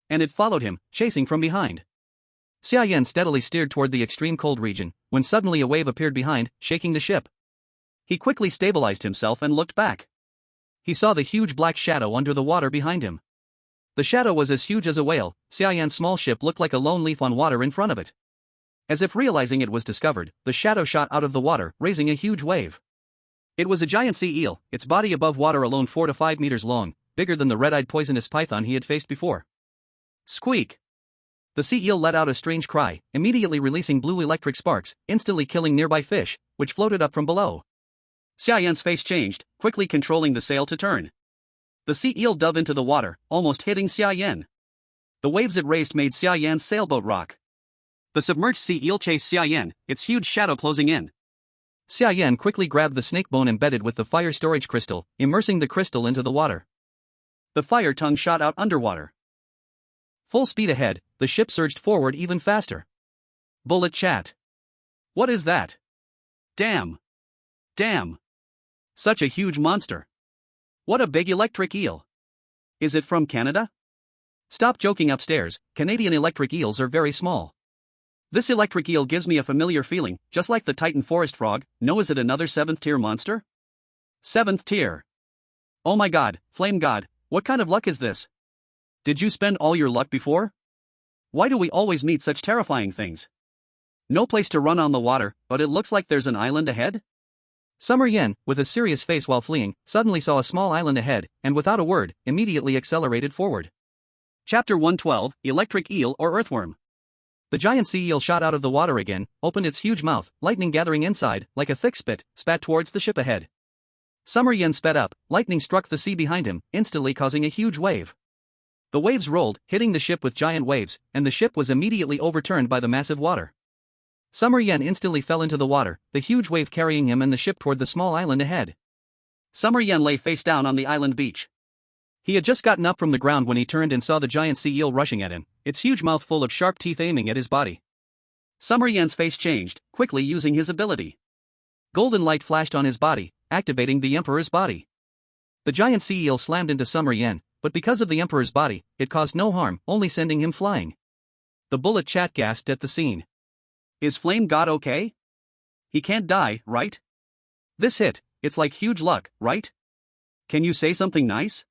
And it followed him, chasing from behind. Xia Yan steadily steered toward the extreme cold region, when suddenly a wave appeared behind, shaking the ship. He quickly stabilized himself and looked back. He saw the huge black shadow under the water behind him. The shadow was as huge as a whale. Xia Yan's small ship looked like a lone leaf on water in front of it. As if realizing it was discovered, the shadow shot out of the water, raising a huge wave. It was a giant sea eel, its body above water alone 4 to 5 meters long, bigger than the red-eyed poisonous python he had faced before. Squeak! The sea eel let out a strange cry, immediately releasing blue electric sparks, instantly killing nearby fish, which floated up from below. Xia Yan's face changed, quickly controlling the sail to turn. The sea eel dove into the water, almost hitting Xia Yan. The waves it raised made Xia Yan's sailboat rock. The submerged sea eel chased Xia Yan, its huge shadow closing in. Xia Yan quickly grabbed the snake bone embedded with the fire storage crystal, immersing the crystal into the water. The fire tongue shot out underwater. Full speed ahead, the ship surged forward even faster. Bullet chat. What is that? Damn. Damn. Such a huge monster. What a big electric eel. Is it from Canada? Stop joking upstairs, Canadian electric eels are very small. This electric eel gives me a familiar feeling, just like the Titan forest frog. No, is it another 7th tier monster? 7th tier. Oh my god, flame god, what kind of luck is this? Did you spend all your luck before? Why do we always meet such terrifying things? No place to run on the water, but it looks like there's an island ahead? Summer Yen, with a serious face while fleeing, suddenly saw a small island ahead, and without a word, immediately accelerated forward. Chapter 112, Electric Eel or Earthworm. The giant sea eel shot out of the water again, opened its huge mouth, lightning gathering inside, like a thick spit, spat towards the ship ahead. Summer Yen sped up, lightning struck the sea behind him, instantly causing a huge wave. The waves rolled, hitting the ship with giant waves, and the ship was immediately overturned by the massive water. Summer Yen instantly fell into the water, the huge wave carrying him and the ship toward the small island ahead. Summer Yen lay face down on the island beach. He had just gotten up from the ground when he turned and saw the giant sea eel rushing at him, its huge mouth full of sharp teeth aiming at his body. Summer Yen's face changed, quickly using his ability. Golden light flashed on his body, activating the Emperor's body. The giant sea eel slammed into Summer Yen, but because of the Emperor's body, it caused no harm, only sending him flying. The bullet chat gasped at the scene. Is Flame God okay? He can't die, right? This hit, it's like huge luck, right? Can you say something nice?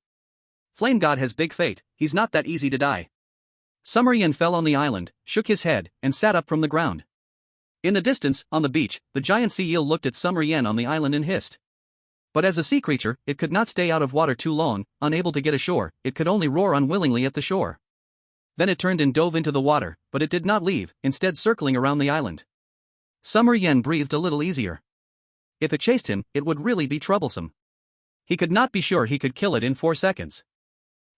Flame God has big fate, he's not that easy to die. Summer Yen fell on the island, shook his head, and sat up from the ground. In the distance, on the beach, the giant sea eel looked at Summer Yen on the island and hissed. But as a sea creature, it could not stay out of water too long, unable to get ashore, it could only roar unwillingly at the shore. Then it turned and dove into the water, but it did not leave, instead circling around the island. Summer Yen breathed a little easier. If it chased him, it would really be troublesome. He could not be sure he could kill it in 4 seconds.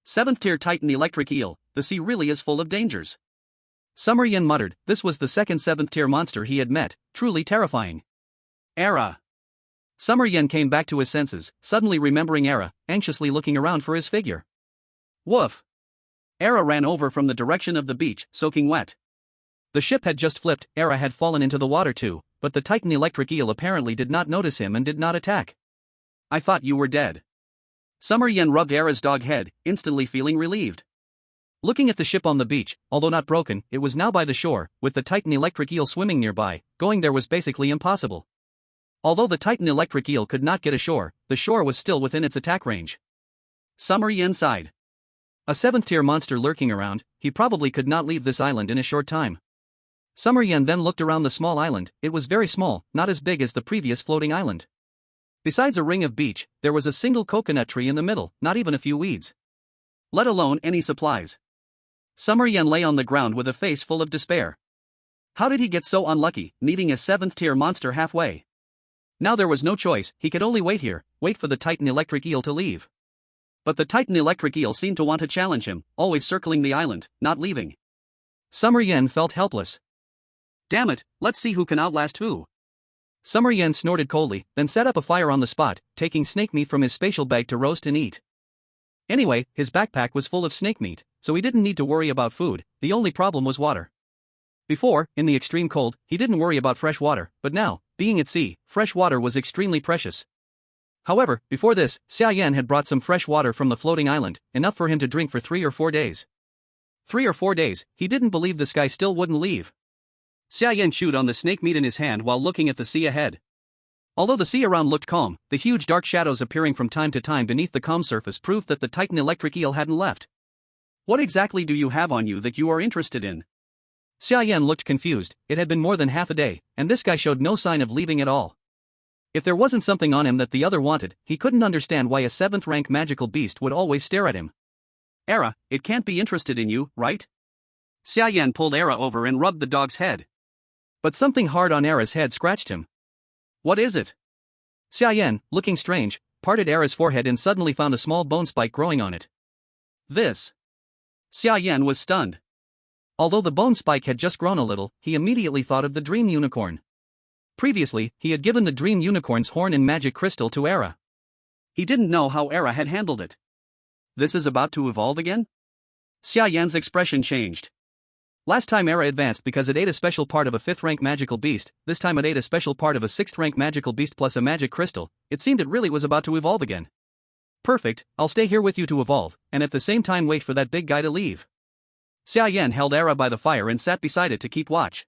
7th tier Titan electric eel, the sea really is full of dangers. Summer Yen muttered, this was the second 7th tier monster he had met, truly terrifying. Era. Summer Yen came back to his senses, suddenly remembering Era, anxiously looking around for his figure. Woof! Era ran over from the direction of the beach, soaking wet. The ship had just flipped, Era had fallen into the water too, but the Titan electric eel apparently did not notice him and did not attack. I thought you were dead. Summer Yen rubbed Era's dog head, instantly feeling relieved. Looking at the ship on the beach, although not broken, it was now by the shore, with the Titan electric eel swimming nearby. Going there was basically impossible. Although the Titan electric eel could not get ashore, the shore was still within its attack range. Summer Yen sighed. A 7th-tier monster lurking around, he probably could not leave this island in a short time. Summer Yen then looked around the small island. It was very small, not as big as the previous floating island. Besides a ring of beach, there was a single coconut tree in the middle, not even a few weeds. Let alone any supplies. Summer Yen lay on the ground with a face full of despair. How did he get so unlucky, meeting a 7th-tier monster halfway? Now there was no choice, he could only wait here, wait for the Titan electric eel to leave. But the Titan electric eel seemed to want to challenge him, always circling the island, not leaving. Summer Yen felt helpless. Damn it, let's see who can outlast who. Summer Yen snorted coldly, then set up a fire on the spot, taking snake meat from his spatial bag to roast and eat. Anyway, his backpack was full of snake meat, so he didn't need to worry about food, the only problem was water. Before, in the extreme cold, he didn't worry about fresh water, but now, being at sea, fresh water was extremely precious. However, before this, Xia Yan had brought some fresh water from the floating island, enough for him to drink for 3 or 4 days. 3 or 4 days, he didn't believe this guy still wouldn't leave. Xia Yan chewed on the snake meat in his hand while looking at the sea ahead. Although the sea around looked calm, the huge dark shadows appearing from time to time beneath the calm surface proved that the Titan electric eel hadn't left. What exactly do you have on you that you are interested in? Xia Yan looked confused. It had been more than half a day, and this guy showed no sign of leaving at all. If there wasn't something on him that the other wanted, he couldn't understand why a 7th-rank magical beast would always stare at him. Era, it can't be interested in you, right? Xia Yan pulled Era over and rubbed the dog's head. But something hard on Era's head scratched him. What is it? Xia Yan, looking strange, parted Era's forehead and suddenly found a small bone spike growing on it. This. Xia Yan was stunned. Although the bone spike had just grown a little, he immediately thought of the dream unicorn. Previously, he had given the dream unicorn's horn and magic crystal to Era. He didn't know how Era had handled it. This is about to evolve again? Xia Yan's expression changed. Last time Era advanced because it ate a special part of a 5th-rank magical beast, this time it ate a special part of a 6th-rank magical beast plus a magic crystal. It seemed it really was about to evolve again. Perfect, I'll stay here with you to evolve, and at the same time wait for that big guy to leave. Xia Yan held Era by the fire and sat beside it to keep watch.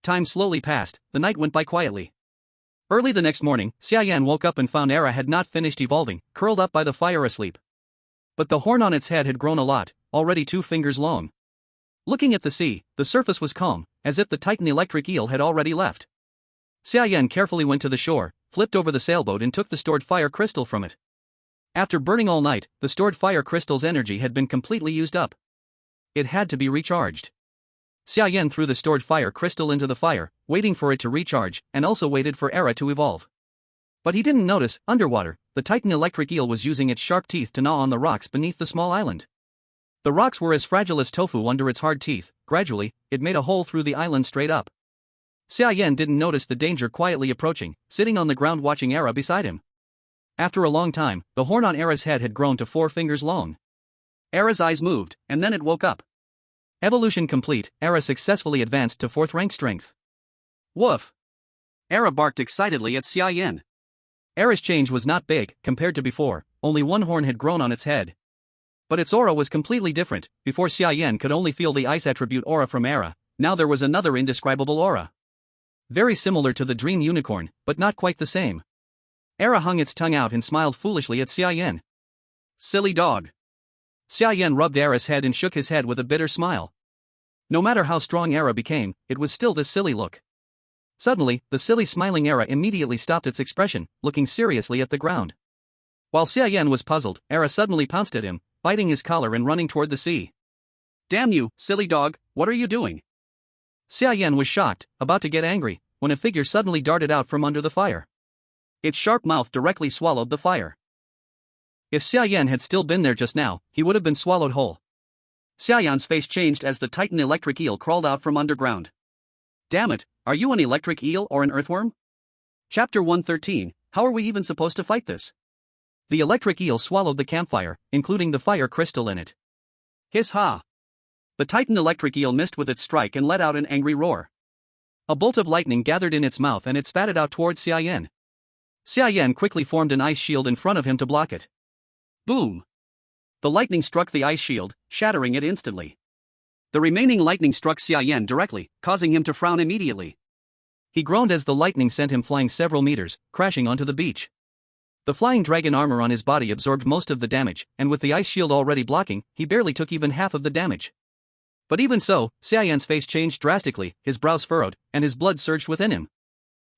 Time slowly passed, the night went by quietly. Early the next morning, Xia Yan woke up and found Era had not finished evolving, curled up by the fire asleep. But the horn on its head had grown a lot, already 2 fingers long. Looking at the sea, the surface was calm, as if the Titan electric eel had already left. Xia Yan carefully went to the shore, flipped over the sailboat and took the stored fire crystal from it. After burning all night, the stored fire crystal's energy had been completely used up. It had to be recharged. Xia Yan threw the stored fire crystal into the fire, waiting for it to recharge, and also waited for Era to evolve. But he didn't notice, underwater, the Titan electric eel was using its sharp teeth to gnaw on the rocks beneath the small island. The rocks were as fragile as tofu under its hard teeth. Gradually, it made a hole through the island straight up. Xia Yan didn't notice the danger quietly approaching, sitting on the ground watching Era beside him. After a long time, the horn on Era's head had grown to 4 fingers long. Era's eyes moved, and then it woke up. Evolution complete, Era successfully advanced to 4th rank strength. Woof! Era barked excitedly at Xia Yan. Era's change was not big, compared to before, only 1 horn had grown on its head. But its aura was completely different. Before Xia Yan could only feel the ice attribute aura from Era, now there was another indescribable aura. Very similar to the dream unicorn, but not quite the same. Era hung its tongue out and smiled foolishly at Xia Yan. Silly dog. Xia Yan rubbed Era's head and shook his head with a bitter smile. No matter how strong Era became, it was still this silly look. Suddenly, the silly smiling Era immediately stopped its expression, looking seriously at the ground. While Xia Yan was puzzled, Era suddenly pounced at him, biting his collar and running toward the sea. Damn you, silly dog, what are you doing? Xia Yan was shocked, about to get angry, when a figure suddenly darted out from under the fire. Its sharp mouth directly swallowed the fire. If Xia Yan had still been there just now, he would have been swallowed whole. Xia Yan's face changed as the Titan electric eel crawled out from underground. Damn it, are you an electric eel or an earthworm? Chapter 113, How are we even supposed to fight this? The electric eel swallowed the campfire, including the fire crystal in it. Hiss ha! The Titan electric eel missed with its strike and let out an angry roar. A bolt of lightning gathered in its mouth and it spat it out towards Xia Yan. Xia Yan quickly formed an ice shield in front of him to block it. Boom! The lightning struck the ice shield, shattering it instantly. The remaining lightning struck Xia Yan directly, causing him to frown immediately. He groaned as the lightning sent him flying several meters, crashing onto the beach. The flying dragon armor on his body absorbed most of the damage, and with the ice shield already blocking, he barely took even half of the damage. But even so, Xia Yan's face changed drastically, his brows furrowed, and his blood surged within him.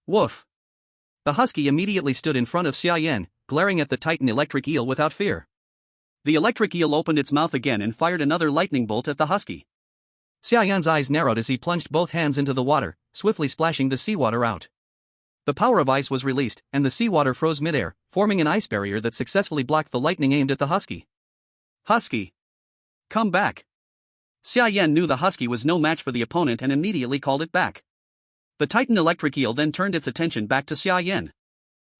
Woof! The husky immediately stood in front of Xia Yan, glaring at the Titan electric eel without fear. The electric eel opened its mouth again and fired another lightning bolt at the husky. Xia Yan's eyes narrowed as he plunged both hands into the water, swiftly splashing the seawater out. The power of ice was released, and the seawater froze midair, forming an ice barrier that successfully blocked the lightning aimed at the husky. Husky! Come back! Xia Yan knew the husky was no match for the opponent and immediately called it back. The Titan electric eel then turned its attention back to Xia Yan.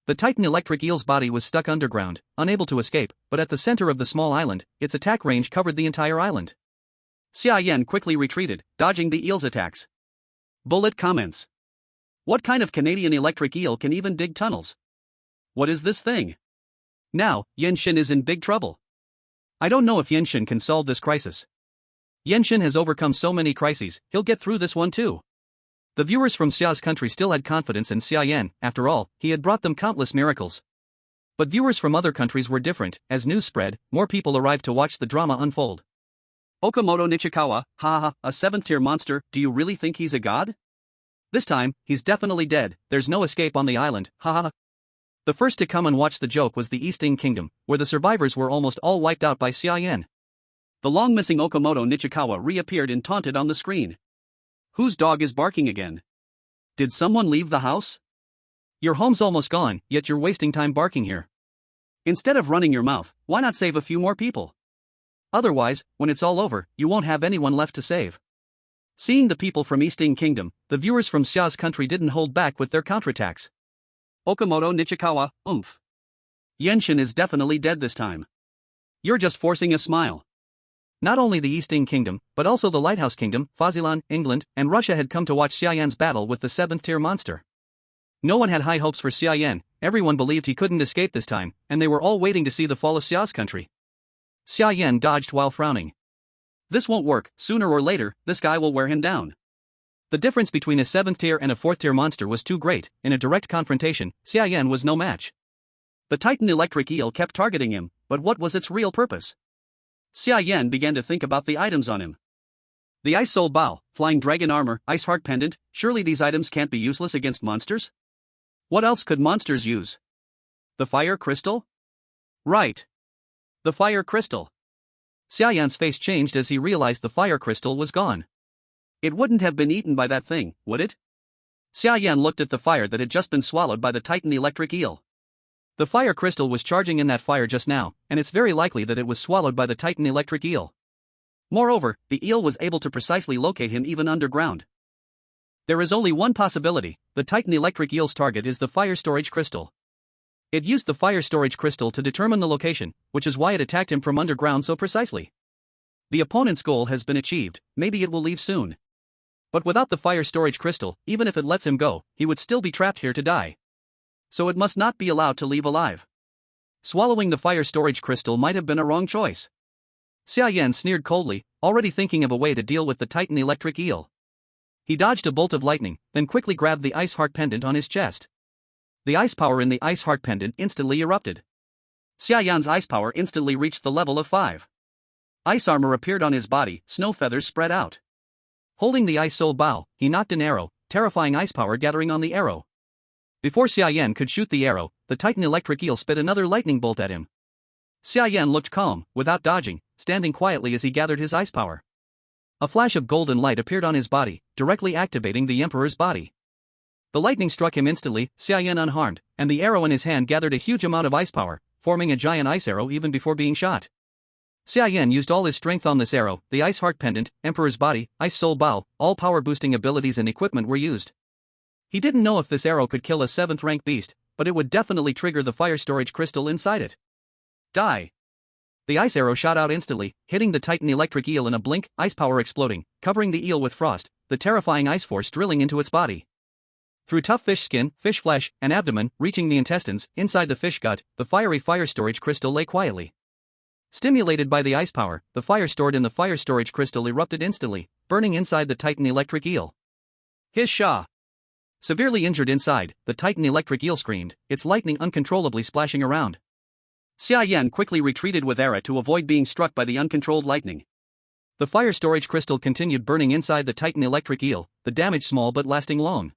The Titan electric eel's body was stuck underground, unable to escape, but at the center of the small island, its attack range covered the entire island. Xia Yan quickly retreated, dodging the eel's attacks. Bullet comments. What kind of Canadian electric eel can even dig tunnels? What is this thing? Now, Yenshin is in big trouble. I don't know if Yenshin can solve this crisis. Yenshin has overcome so many crises, he'll get through this one too. The viewers from Xia's country still had confidence in Xia Yan, after all, he had brought them countless miracles. But viewers from other countries were different. As news spread, more people arrived to watch the drama unfold. Okamoto Nichikawa, haha, a 7th-tier monster, do you really think he's a god? This time, he's definitely dead, there's no escape on the island, haha. The first to come and watch the joke was the Easting Kingdom, where the survivors were almost all wiped out by Xia Yan. The long-missing Okamoto Nichikawa reappeared and taunted on the screen. Whose dog is barking again? Did someone leave the house? Your home's almost gone, yet you're wasting time barking here. Instead of running your mouth, why not save a few more people? Otherwise, when it's all over, you won't have anyone left to save. Seeing the people from Easting Kingdom, the viewers from Xia's country didn't hold back with their counterattacks. Okamoto Nichikawa, oomph. Yenshin is definitely dead this time. You're just forcing a smile. Not only the Easting Kingdom, but also the Lighthouse Kingdom, Swaziland, England, and Russia had come to watch Xia Yan's battle with the 7th-tier monster. No one had high hopes for Xia Yan, everyone believed he couldn't escape this time, and they were all waiting to see the fall of Xia's country. Xia Yan dodged while frowning. This won't work, sooner or later, this guy will wear him down. The difference between a 7th-tier and a 4th-tier monster was too great. In a direct confrontation, Xia Yan was no match. The Titan electric eel kept targeting him, but what was its real purpose? Xia Yan began to think about the items on him. The Ice Soul Bow, Flying Dragon Armor, Ice Heart Pendant, surely these items can't be useless against monsters? What else could monsters use? The Fire Crystal? Right. The Fire Crystal. Xia Yan's face changed as he realized the Fire Crystal was gone. It wouldn't have been eaten by that thing, would it? Xia Yan looked at the fire that had just been swallowed by the Titan electric eel. The Fire Crystal was charging in that fire just now, and it's very likely that it was swallowed by the Titan electric eel. Moreover, the eel was able to precisely locate him even underground. There is only one possibility: the Titan electric eel's target is the Fire Storage Crystal. It used the Fire Storage Crystal to determine the location, which is why it attacked him from underground so precisely. The opponent's goal has been achieved, maybe it will leave soon. But without the Fire Storage Crystal, even if it lets him go, he would still be trapped here to die. So it must not be allowed to leave alive. Swallowing the Fire Storage Crystal might have been a wrong choice. Xia Yan sneered coldly, already thinking of a way to deal with the Titan electric eel. He dodged a bolt of lightning, then quickly grabbed the Ice Heart Pendant on his chest. The ice power in the Ice Heart Pendant instantly erupted. Xia Yan's ice power instantly reached the level of 5. Ice armor appeared on his body, snow feathers spread out. Holding the Ice Soul Bow, he knocked an arrow, terrifying ice power gathering on the arrow. Before Xia Yan could shoot the arrow, the Titan electric eel spit another lightning bolt at him. Xia Yan looked calm, without dodging, standing quietly as he gathered his ice power. A flash of golden light appeared on his body, directly activating the Emperor's body. The lightning struck him instantly, Xia Yan unharmed, and the arrow in his hand gathered a huge amount of ice power, forming a giant ice arrow even before being shot. Xia Yan used all his strength on this arrow. The Ice Heart Pendant, Emperor's Body, Ice Soul Bow, all power-boosting abilities and equipment were used. He didn't know if this arrow could kill a 7th-rank beast, but it would definitely trigger the fire storage crystal inside it. Die. The ice arrow shot out instantly, hitting the Titan electric eel in a blink, ice power exploding, covering the eel with frost, the terrifying ice force drilling into its body. Through tough fish skin, fish flesh, and abdomen, reaching the intestines, inside the fish gut, the fiery fire storage crystal lay quietly. Stimulated by the ice power, the fire stored in the fire storage crystal erupted instantly, burning inside the Titan electric eel. His Xia. Severely injured inside, the Titan electric eel screamed, its lightning uncontrollably splashing around. Xia Yan quickly retreated with Era to avoid being struck by the uncontrolled lightning. The fire storage crystal continued burning inside the Titan electric eel, the damage small but lasting long.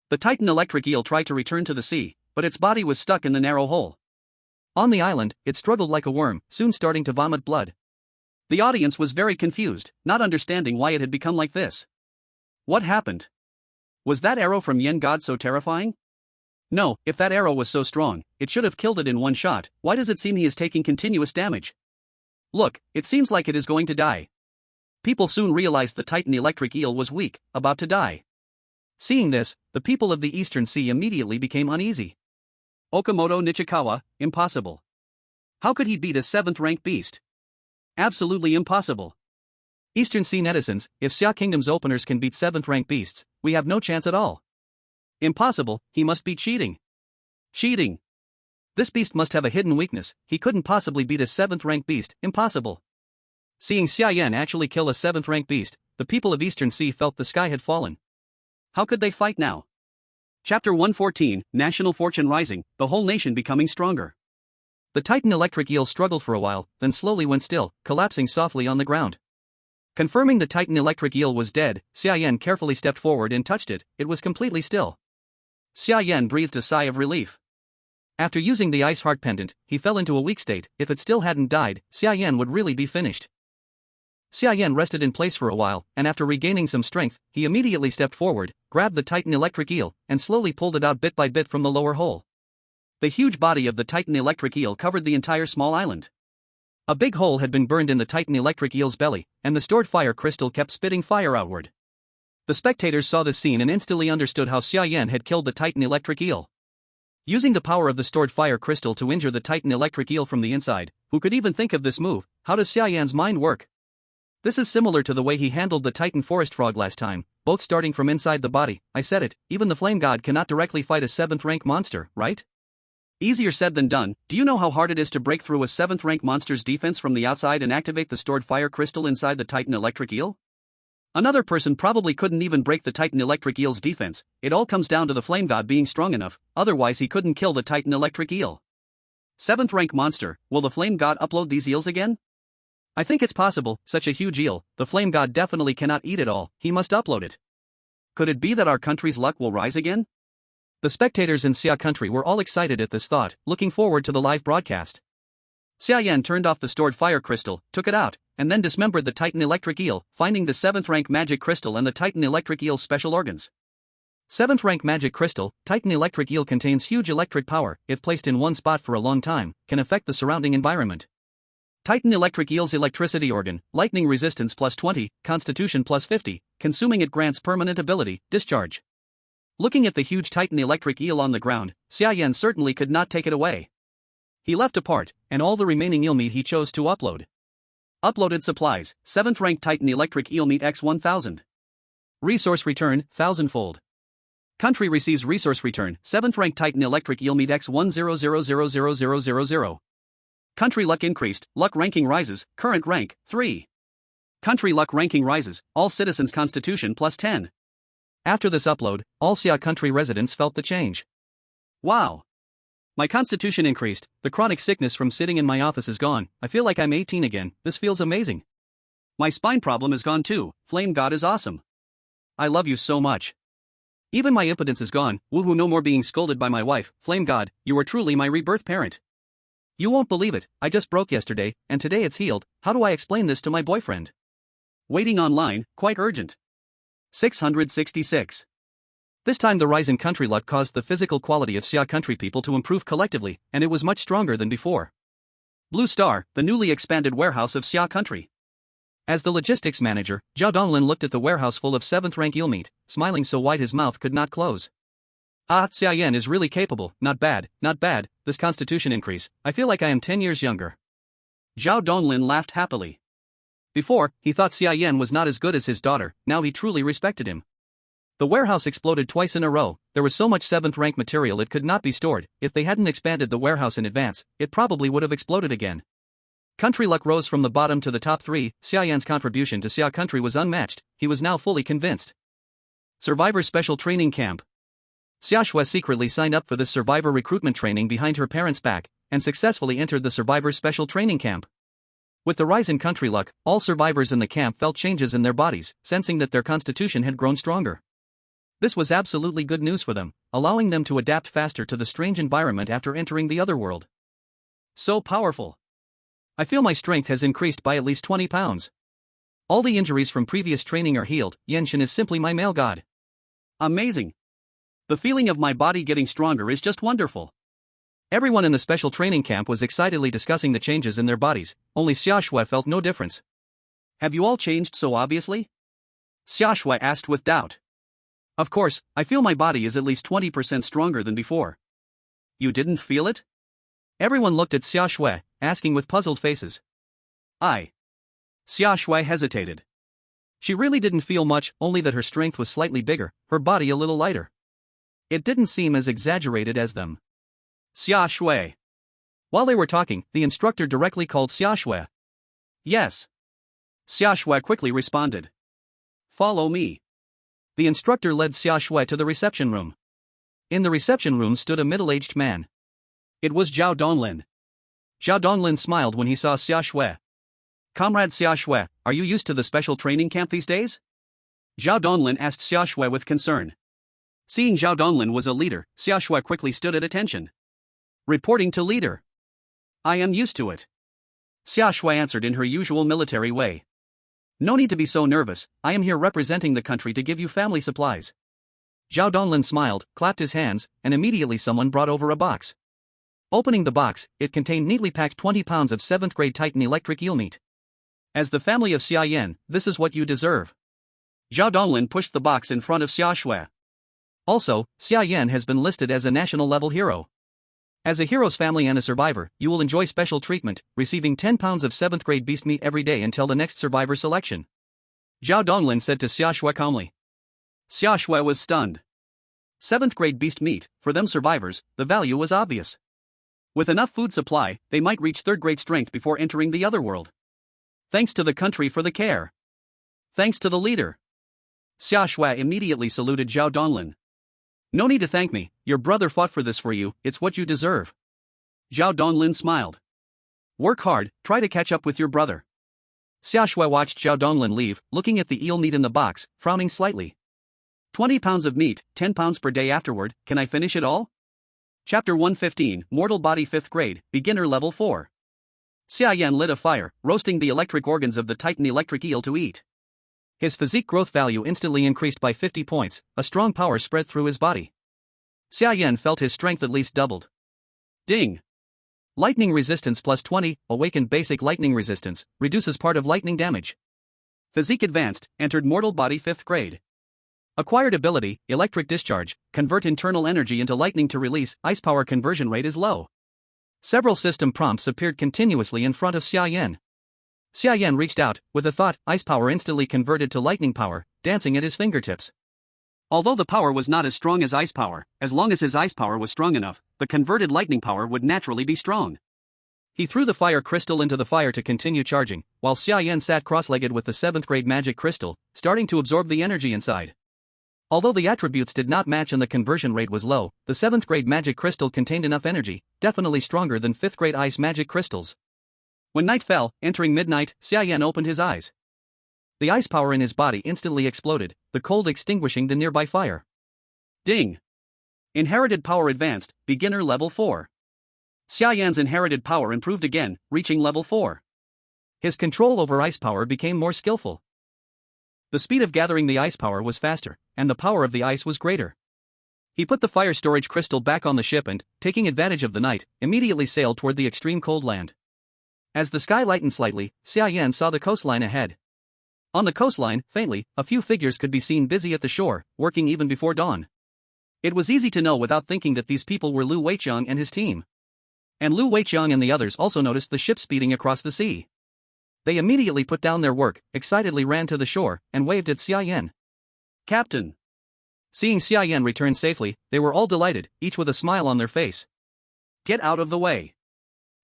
The Titan electric eel tried to return to the sea, but its body was stuck in the narrow hole. On the island, it struggled like a worm, soon starting to vomit blood. The audience was very confused, not understanding why it had become like this. What happened? Was that arrow from Yen God so terrifying? No, if that arrow was so strong, it should have killed it in one shot. Why does it seem he is taking continuous damage? Look, it seems like it is going to die. People soon realized the Titan electric eel was weak, about to die. Seeing this, the people of the Eastern Sea immediately became uneasy. Okamoto Nichikawa, impossible. How could he beat a 7th-rank beast? Absolutely impossible. Eastern Sea netizens, if Xia Kingdom's openers can beat 7th-rank beasts, we have no chance at all. Impossible, he must be cheating. Cheating. This beast must have a hidden weakness, he couldn't possibly beat a 7th-rank beast, impossible. Seeing Xia Yan actually kill a 7th-rank beast, the people of Eastern Sea felt the sky had fallen. How could they fight now? Chapter 114, National Fortune Rising, the whole nation becoming stronger. The Titan electric eel struggled for a while, then slowly went still, collapsing softly on the ground. Confirming the Titan electric eel was dead, Xia Yan carefully stepped forward and touched it, it was completely still. Xia Yan breathed a sigh of relief. After using the ice heart pendant, he fell into a weak state. If it still hadn't died, Xia Yan would really be finished. Xia Yan rested in place for a while, and after regaining some strength, he immediately stepped forward, grabbed the Titan electric eel, and slowly pulled it out bit by bit from the lower hole. The huge body of the Titan electric eel covered the entire small island. A big hole had been burned in the Titan electric eel's belly, and the stored fire crystal kept spitting fire outward. The spectators saw this scene and instantly understood how Xia Yan had killed the Titan electric eel. Using the power of the stored fire crystal to injure the Titan electric eel from the inside, who could even think of this move? How does Xia Yan's mind work? This is similar to the way he handled the Titan forest frog last time, both starting from inside the body. I said it, even the flame god cannot directly fight a 7th-rank monster, right? Easier said than done. Do you know how hard it is to break through a 7th-rank monster's defense from the outside and activate the stored fire crystal inside the Titan electric eel? Another person probably couldn't even break the Titan electric eel's defense. It all comes down to the flame god being strong enough, otherwise he couldn't kill the Titan electric eel. 7th-rank monster, will the flame god upload these eels again? I think it's possible, such a huge eel, the flame god definitely cannot eat it all, he must upload it. Could it be that our country's luck will rise again? The spectators in Xia Country were all excited at this thought, looking forward to the live broadcast. Xia Yan turned off the stored fire crystal, took it out, and then dismembered the Titan electric eel, finding the 7th-rank magic crystal and the Titan electric eel's special organs. 7th-rank magic crystal, Titan electric eel contains huge electric power, if placed in one spot for a long time, can affect the surrounding environment. Titan electric eel's electricity organ, lightning resistance plus 20, constitution plus 50, consuming it grants permanent ability, discharge. Looking at the huge Titan electric eel on the ground, Xia Yan certainly could not take it away. He left a part, and all the remaining eel meat he chose to upload. Uploaded supplies, 7th-rank Titan electric eel meat x 1000. Resource return, 1000-fold. Country receives resource return, 7th-rank Titan electric eel meat x 10000000. Country luck increased, luck ranking rises, current rank, 3. Country luck ranking rises, all citizens constitution plus 10. After this upload, all Xia Country residents felt the change. Wow! My constitution increased, the chronic sickness from sitting in my office is gone, I feel like I'm 18 again, this feels amazing. My spine problem is gone too, Flame God is awesome. I love you so much. Even my impotence is gone, woohoo, no more being scolded by my wife, Flame God, you are truly my rebirth parent. You won't believe it, I just broke yesterday, and today it's healed. How do I explain this to my boyfriend? Waiting online, quite urgent. 666. This time the rise in country luck caused the physical quality of Xia Country people to improve collectively, and it was much stronger than before. Blue Star, the newly expanded warehouse of Xia Country. As the logistics manager, Zhao Donglin looked at the warehouse full of 7th-rank eel meat, smiling so wide his mouth could not close. Ah, Xia Yan is really capable, not bad, not bad, this constitution increase, I feel like I am 10 years younger. Zhao Donglin laughed happily. Before, he thought Xia Yan was not as good as his daughter, now he truly respected him. The warehouse exploded twice in a row, there was so much 7th rank material it could not be stored, if they hadn't expanded the warehouse in advance, it probably would have exploded again. Country luck rose from the bottom to the top 3, Xia Yan's contribution to Xia Country was unmatched, he was now fully convinced. Survivor Special Training Camp. Xia secretly signed up for this survivor recruitment training behind her parents' back, and successfully entered the Survivor Special Training Camp. With the rise in country luck, all survivors in the camp felt changes in their bodies, sensing that their constitution had grown stronger. This was absolutely good news for them, allowing them to adapt faster to the strange environment after entering the other world. So powerful. I feel my strength has increased by at least 20 pounds. All the injuries from previous training are healed, Yenshin is simply my male god. Amazing. The feeling of my body getting stronger is just wonderful. Everyone in the special training camp was excitedly discussing the changes in their bodies, only Xia felt no difference. Have you all changed so obviously? Xia asked with doubt. Of course, I feel my body is at least 20% stronger than before. You didn't feel it? Everyone looked at Xia, asking with puzzled faces. Xia hesitated. She really didn't feel much, only that her strength was slightly bigger, her body a little lighter. It didn't seem as exaggerated as them. Xia. While they were talking, the instructor directly called Xia. Yes. Xia quickly responded. Follow me. The instructor led Xia to the reception room. In the reception room stood a middle-aged man. It was Zhao Donglin. Zhao Donglin smiled when he saw Xia. Comrade Xia, are you used to the special training camp these days? Zhao Donglin asked Xia with concern. Seeing Zhao Donglin was a leader, Xia quickly stood at attention. Reporting to leader. I am used to it. Xia answered in her usual military way. No need to be so nervous, I am here representing the country to give you family supplies. Zhao Donglin smiled, clapped his hands, and immediately someone brought over a box. Opening the box, it contained neatly packed 20 pounds of 7th grade Titan electric eel meat. As the family of Xia Yan, this is what you deserve. Zhao Donglin pushed the box in front of Xia. Also, Xia Yan has been listed as a national-level hero. As a hero's family and a survivor, you will enjoy special treatment, receiving 10 pounds of 7th grade beast meat every day until the next survivor selection. Zhao Donglin said to Xia calmly. Xia was stunned. 7th grade beast meat, for them survivors, the value was obvious. With enough food supply, they might reach 3rd grade strength before entering the other world. Thanks to the country for the care. Thanks to the leader. Xia immediately saluted Zhao Donglin. No need to thank me, your brother fought for this for you, it's what you deserve. Zhao Donglin smiled. Work hard, try to catch up with your brother. Xia watched Zhao Donglin leave, looking at the eel meat in the box, frowning slightly. 20 pounds of meat, 10 pounds per day afterward, can I finish it all? Chapter 115, Mortal Body 5th Grade, Beginner Level 4. Xia Yan lit a fire, roasting the electric organs of the Titan electric eel to eat. His physique growth value instantly increased by 50 points, a strong power spread through his body. Xia Yan felt his strength at least doubled. Ding! Lightning resistance plus 20, awakened basic lightning resistance, reduces part of lightning damage. Physique advanced, entered Mortal Body 5th Grade. Acquired ability, electric discharge, convert internal energy into lightning to release, ice power conversion rate is low. Several system prompts appeared continuously in front of Xia Yan. Xia Yan reached out, with a thought, ice power instantly converted to lightning power, dancing at his fingertips. Although the power was not as strong as ice power, as long as his ice power was strong enough, the converted lightning power would naturally be strong. He threw the fire crystal into the fire to continue charging, while Xia Yan sat cross-legged with the 7th grade magic crystal, starting to absorb the energy inside. Although the attributes did not match and the conversion rate was low, the 7th grade magic crystal contained enough energy, definitely stronger than 5th grade ice magic crystals. When night fell, entering midnight, Xia Yan opened his eyes. The ice power in his body instantly exploded, the cold extinguishing the nearby fire. Ding! Inherited power advanced, beginner level 4. Xia Yan's inherited power improved again, reaching level 4. His control over ice power became more skillful. The speed of gathering the ice power was faster, and the power of the ice was greater. He put the fire storage crystal back on the ship and, taking advantage of the night, immediately sailed toward the extreme cold land. As the sky lightened slightly, Xia Yan saw the coastline ahead. On the coastline, faintly, a few figures could be seen busy at the shore, working even before dawn. It was easy to know without thinking that these people were Lu Weiqiang and his team. And Lu Weiqiang and the others also noticed the ship speeding across the sea. They immediately put down their work, excitedly ran to the shore, and waved at Xia Yan. "Captain." Seeing Xia Yan return safely, they were all delighted, each with a smile on their face. "Get out of the way."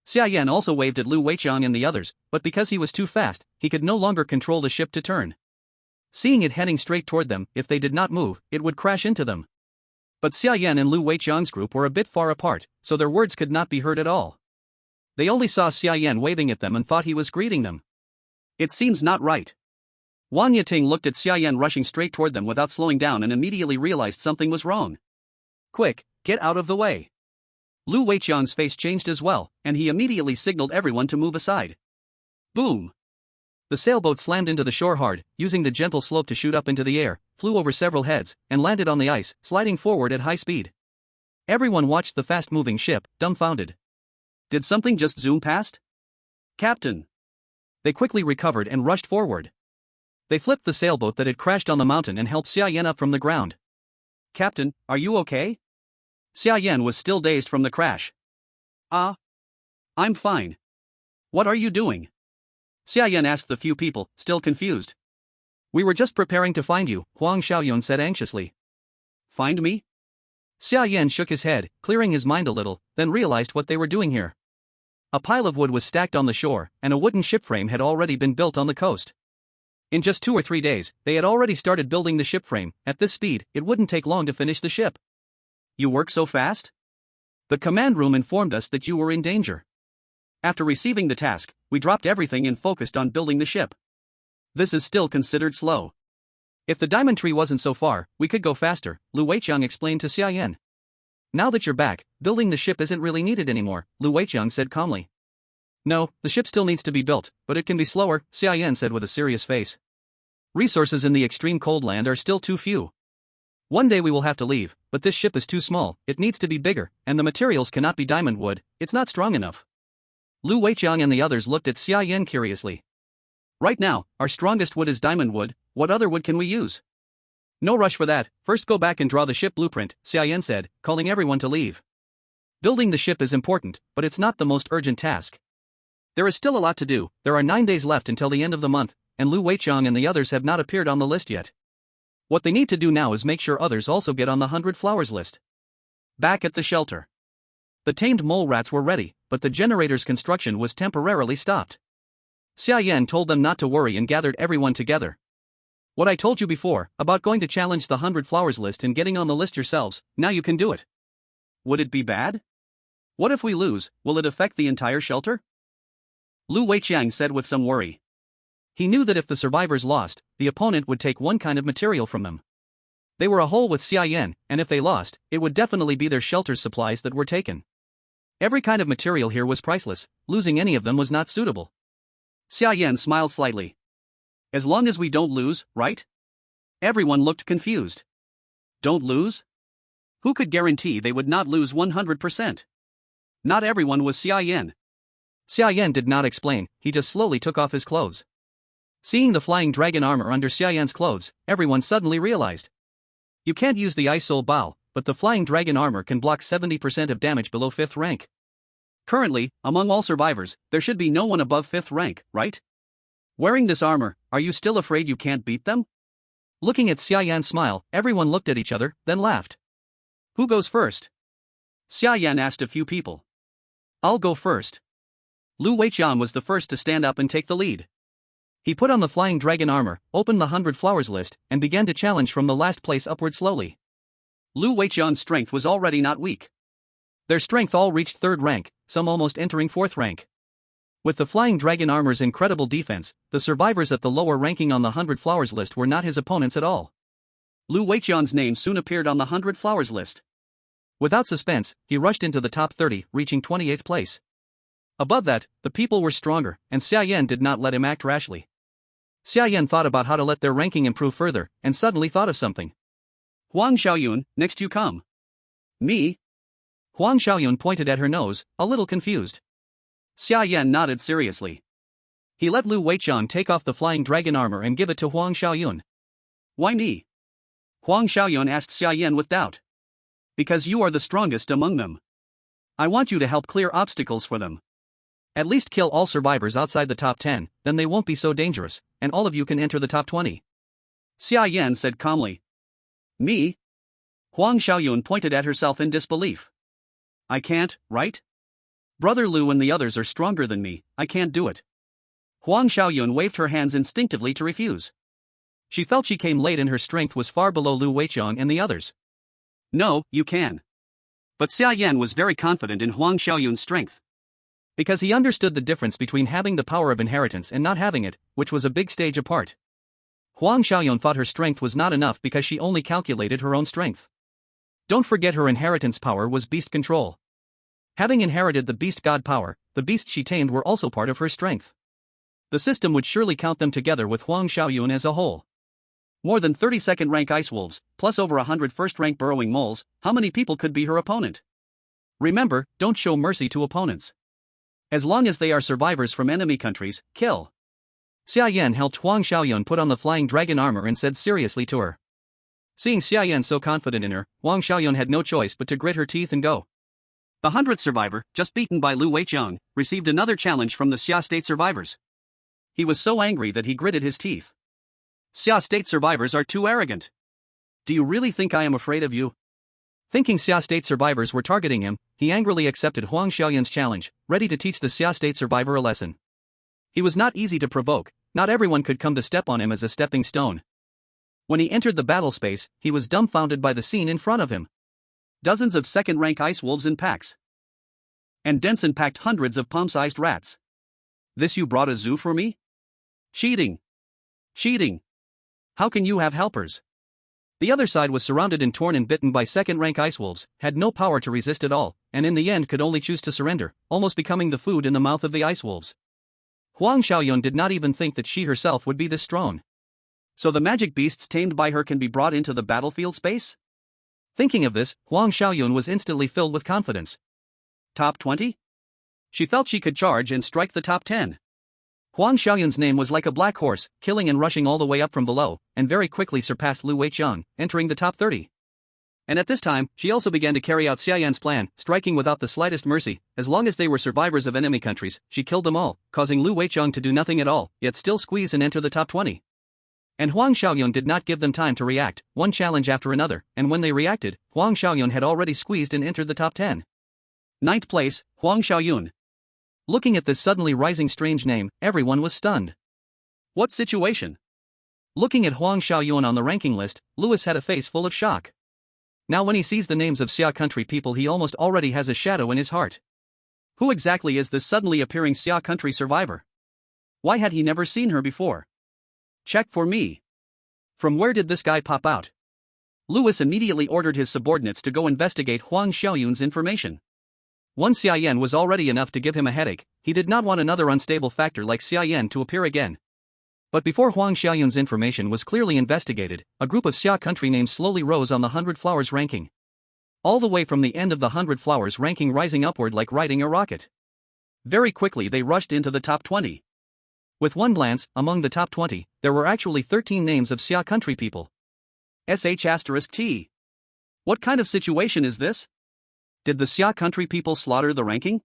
Xia Yan also waved at Lu Weiqiang and the others, but because he was too fast, he could no longer control the ship to turn. Seeing it heading straight toward them, if they did not move, it would crash into them. But Xia Yan and Lu Weiqiang's group were a bit far apart, so their words could not be heard at all. They only saw Xia Yan waving at them and thought he was greeting them. It seems not right. Wang Yating looked at Xia Yan rushing straight toward them without slowing down and immediately realized something was wrong. "Quick, get out of the way." Lu Weiqiang's face changed as well, and he immediately signaled everyone to move aside. Boom! The sailboat slammed into the shore hard, using the gentle slope to shoot up into the air, flew over several heads, and landed on the ice, sliding forward at high speed. Everyone watched the fast-moving ship, dumbfounded. Did something just zoom past? "Captain!" They quickly recovered and rushed forward. They flipped the sailboat that had crashed on the mountain and helped Xia Yan up from the ground. "Captain, are you okay?" Xia Yan was still dazed from the crash. I'm fine. What are you doing?" Xia Yan asked the few people, still confused. "We were just preparing to find you," Huang Xiaoyun said anxiously. "Find me?" Xia Yan shook his head, clearing his mind a little, then realized what they were doing here. A pile of wood was stacked on the shore, and a wooden ship frame had already been built on the coast. In just 2 or 3 days, they had already started building the ship frame. At this speed, it wouldn't take long to finish the ship. "You work so fast?" "The command room informed us that you were in danger. After receiving the task, we dropped everything and focused on building the ship. This is still considered slow. If the diamond tree wasn't so far, we could go faster," Lu Weiqiang explained to Xia Yan. "Now that you're back, building the ship isn't really needed anymore," Lu Weiqiang said calmly. "No, the ship still needs to be built, but it can be slower," Xia Yan said with a serious face. "Resources in the extreme cold land are still too few. One day we will have to leave, but this ship is too small, it needs to be bigger, and the materials cannot be diamond wood, it's not strong enough." Lu Weiqiang and the others looked at Xia Yan curiously. "Right now, our strongest wood is diamond wood, what other wood can we use?" "No rush for that, first go back and draw the ship blueprint," Xia Yan said, calling everyone to leave. "Building the ship is important, but it's not the most urgent task. There is still a lot to do, there are 9 days left until the end of the month, and Lu Weiqiang and the others have not appeared on the list yet. What they need to do now is make sure others also get on the 100 Flowers list." Back at the shelter. The tamed mole rats were ready, but the generator's construction was temporarily stopped. Xia Yan told them not to worry and gathered everyone together. "What I told you before, about going to challenge the 100 Flowers list and getting on the list yourselves, now you can do it. Would it be bad? What if we lose, will it affect the entire shelter?" Lu Weiqiang said with some worry. He knew that if the survivors lost, the opponent would take one kind of material from them. They were a whole with Xia Yan, and if they lost, it would definitely be their shelter's supplies that were taken. Every kind of material here was priceless, losing any of them was not suitable. Xia Yan smiled slightly. "As long as we don't lose, right?" Everyone looked confused. Don't lose? Who could guarantee they would not lose 100%? Not everyone was Xia Yan. Xia Yan did not explain, he just slowly took off his clothes. Seeing the flying dragon armor under Xia Yan's clothes, everyone suddenly realized. You can't use the Ice Soul Bow, but the flying dragon armor can block 70% of damage below 5th rank. Currently, among all survivors, there should be no one above 5th rank, right? Wearing this armor, are you still afraid you can't beat them? Looking at Xia Yan's smile, everyone looked at each other, then laughed. Who goes first? Xia Yan asked a few people. I'll go first. Lu Weiqiang was the first to stand up and take the lead. He put on the flying dragon armor, opened the 100 Flowers list, and began to challenge from the last place upward slowly. Lu Weiqiang's strength was already not weak. Their strength all reached 3rd rank, some almost entering 4th rank. With the flying dragon armor's incredible defense, the survivors at the lower ranking on the 100 Flowers list were not his opponents at all. Lu Weiqiang's name soon appeared on the 100 Flowers list. Without suspense, he rushed into the top 30, reaching 28th place. Above that, the people were stronger, and Xia Yan did not let him act rashly. Xia Yan thought about how to let their ranking improve further, and suddenly thought of something. Huang Xiaoyun, next you come. Me? Huang Xiaoyun pointed at her nose, a little confused. Xia Yan nodded seriously. He let Lu Weiqiang take off the flying dragon armor and give it to Huang Xiaoyun. Why me? Huang Xiaoyun asked Xia Yan with doubt. Because you are the strongest among them. I want you to help clear obstacles for them. At least kill all survivors outside the top 10, then they won't be so dangerous, and all of you can enter the top 20. Xia Yan said calmly. Me? Huang Xiaoyun pointed at herself in disbelief. I can't, right? Brother Lu and the others are stronger than me, I can't do it. Huang Xiaoyun waved her hands instinctively to refuse. She felt she came late and her strength was far below Lu Weiqiang and the others. No, you can. But Xia Yan was very confident in Huang Xiaoyun's strength. Because he understood the difference between having the power of inheritance and not having it, which was a big stage apart. Huang Xiaoyun thought her strength was not enough because she only calculated her own strength. Don't forget her inheritance power was beast control. Having inherited the beast god power, the beasts she tamed were also part of her strength. The system would surely count them together with Huang Xiaoyun as a whole. More than 30 second-rank ice wolves, plus over 100 first-rank burrowing moles, how many people could be her opponent? Remember, don't show mercy to opponents. As long as they are survivors from enemy countries, kill. Xia Yan helped Huang Xiaoyun put on the flying dragon armor and said seriously to her. Seeing Xia Yan so confident in her, Huang Xiaoyun had no choice but to grit her teeth and go. The 100th survivor, just beaten by Lu Weiqiang, received another challenge from the Xia state survivors. He was so angry that he gritted his teeth. Xia state survivors are too arrogant. Do you really think I am afraid of you? Thinking Xia state survivors were targeting him, he angrily accepted Huang Xiaoyun's challenge, ready to teach the Xia state survivor a lesson. He was not easy to provoke, not everyone could come to step on him as a stepping stone. When he entered the battle space, he was dumbfounded by the scene in front of him. Dozens of second-rank ice wolves in packs. And dense and packed hundreds of palm-sized rats. This you brought a zoo for me? Cheating. Cheating. How can you have helpers? The other side was surrounded and torn and bitten by second-rank ice wolves, had no power to resist at all, and in the end could only choose to surrender, almost becoming the food in the mouth of the ice wolves. Huang Xiaoyun did not even think that she herself would be this strong. So the magic beasts tamed by her can be brought into the battlefield space? Thinking of this, Huang Xiaoyun was instantly filled with confidence. Top 20? She felt she could charge and strike the top 10. Huang Xiaoyun's name was like a black horse, killing and rushing all the way up from below, and very quickly surpassed Lu Weiqiang, entering the top 30. And at this time, she also began to carry out Xia Yan's plan, striking without the slightest mercy. As long as they were survivors of enemy countries, she killed them all, causing Lu Weiqiang to do nothing at all, yet still squeeze and enter the top 20. And Huang Xiaoyun did not give them time to react, one challenge after another, and when they reacted, Huang Xiaoyun had already squeezed and entered the top 10. 9th place, Huang Xiaoyun. Looking at this suddenly rising strange name, everyone was stunned. What situation? Looking at Huang Xiaoyun on the ranking list, Louis had a face full of shock. Now when he sees the names of Xia Country people, he almost already has a shadow in his heart. Who exactly is this suddenly appearing Xia Country survivor? Why had he never seen her before? Check for me. From where did this guy pop out? Louis immediately ordered his subordinates to go investigate Huang Xiaoyun's information. One Xia Yan was already enough to give him a headache, he did not want another unstable factor like Xia Yan to appear again. But before Huang Xiaoyun's information was clearly investigated, a group of Xia Country names slowly rose on the 100 Flowers ranking. All the way from the end of the 100 Flowers ranking rising upward like riding a rocket. Very quickly they rushed into the top 20. With one glance, among the top 20, there were actually 13 names of Xia Country people. *T. What kind of situation is this? Did the Xia Country people slaughter the ranking?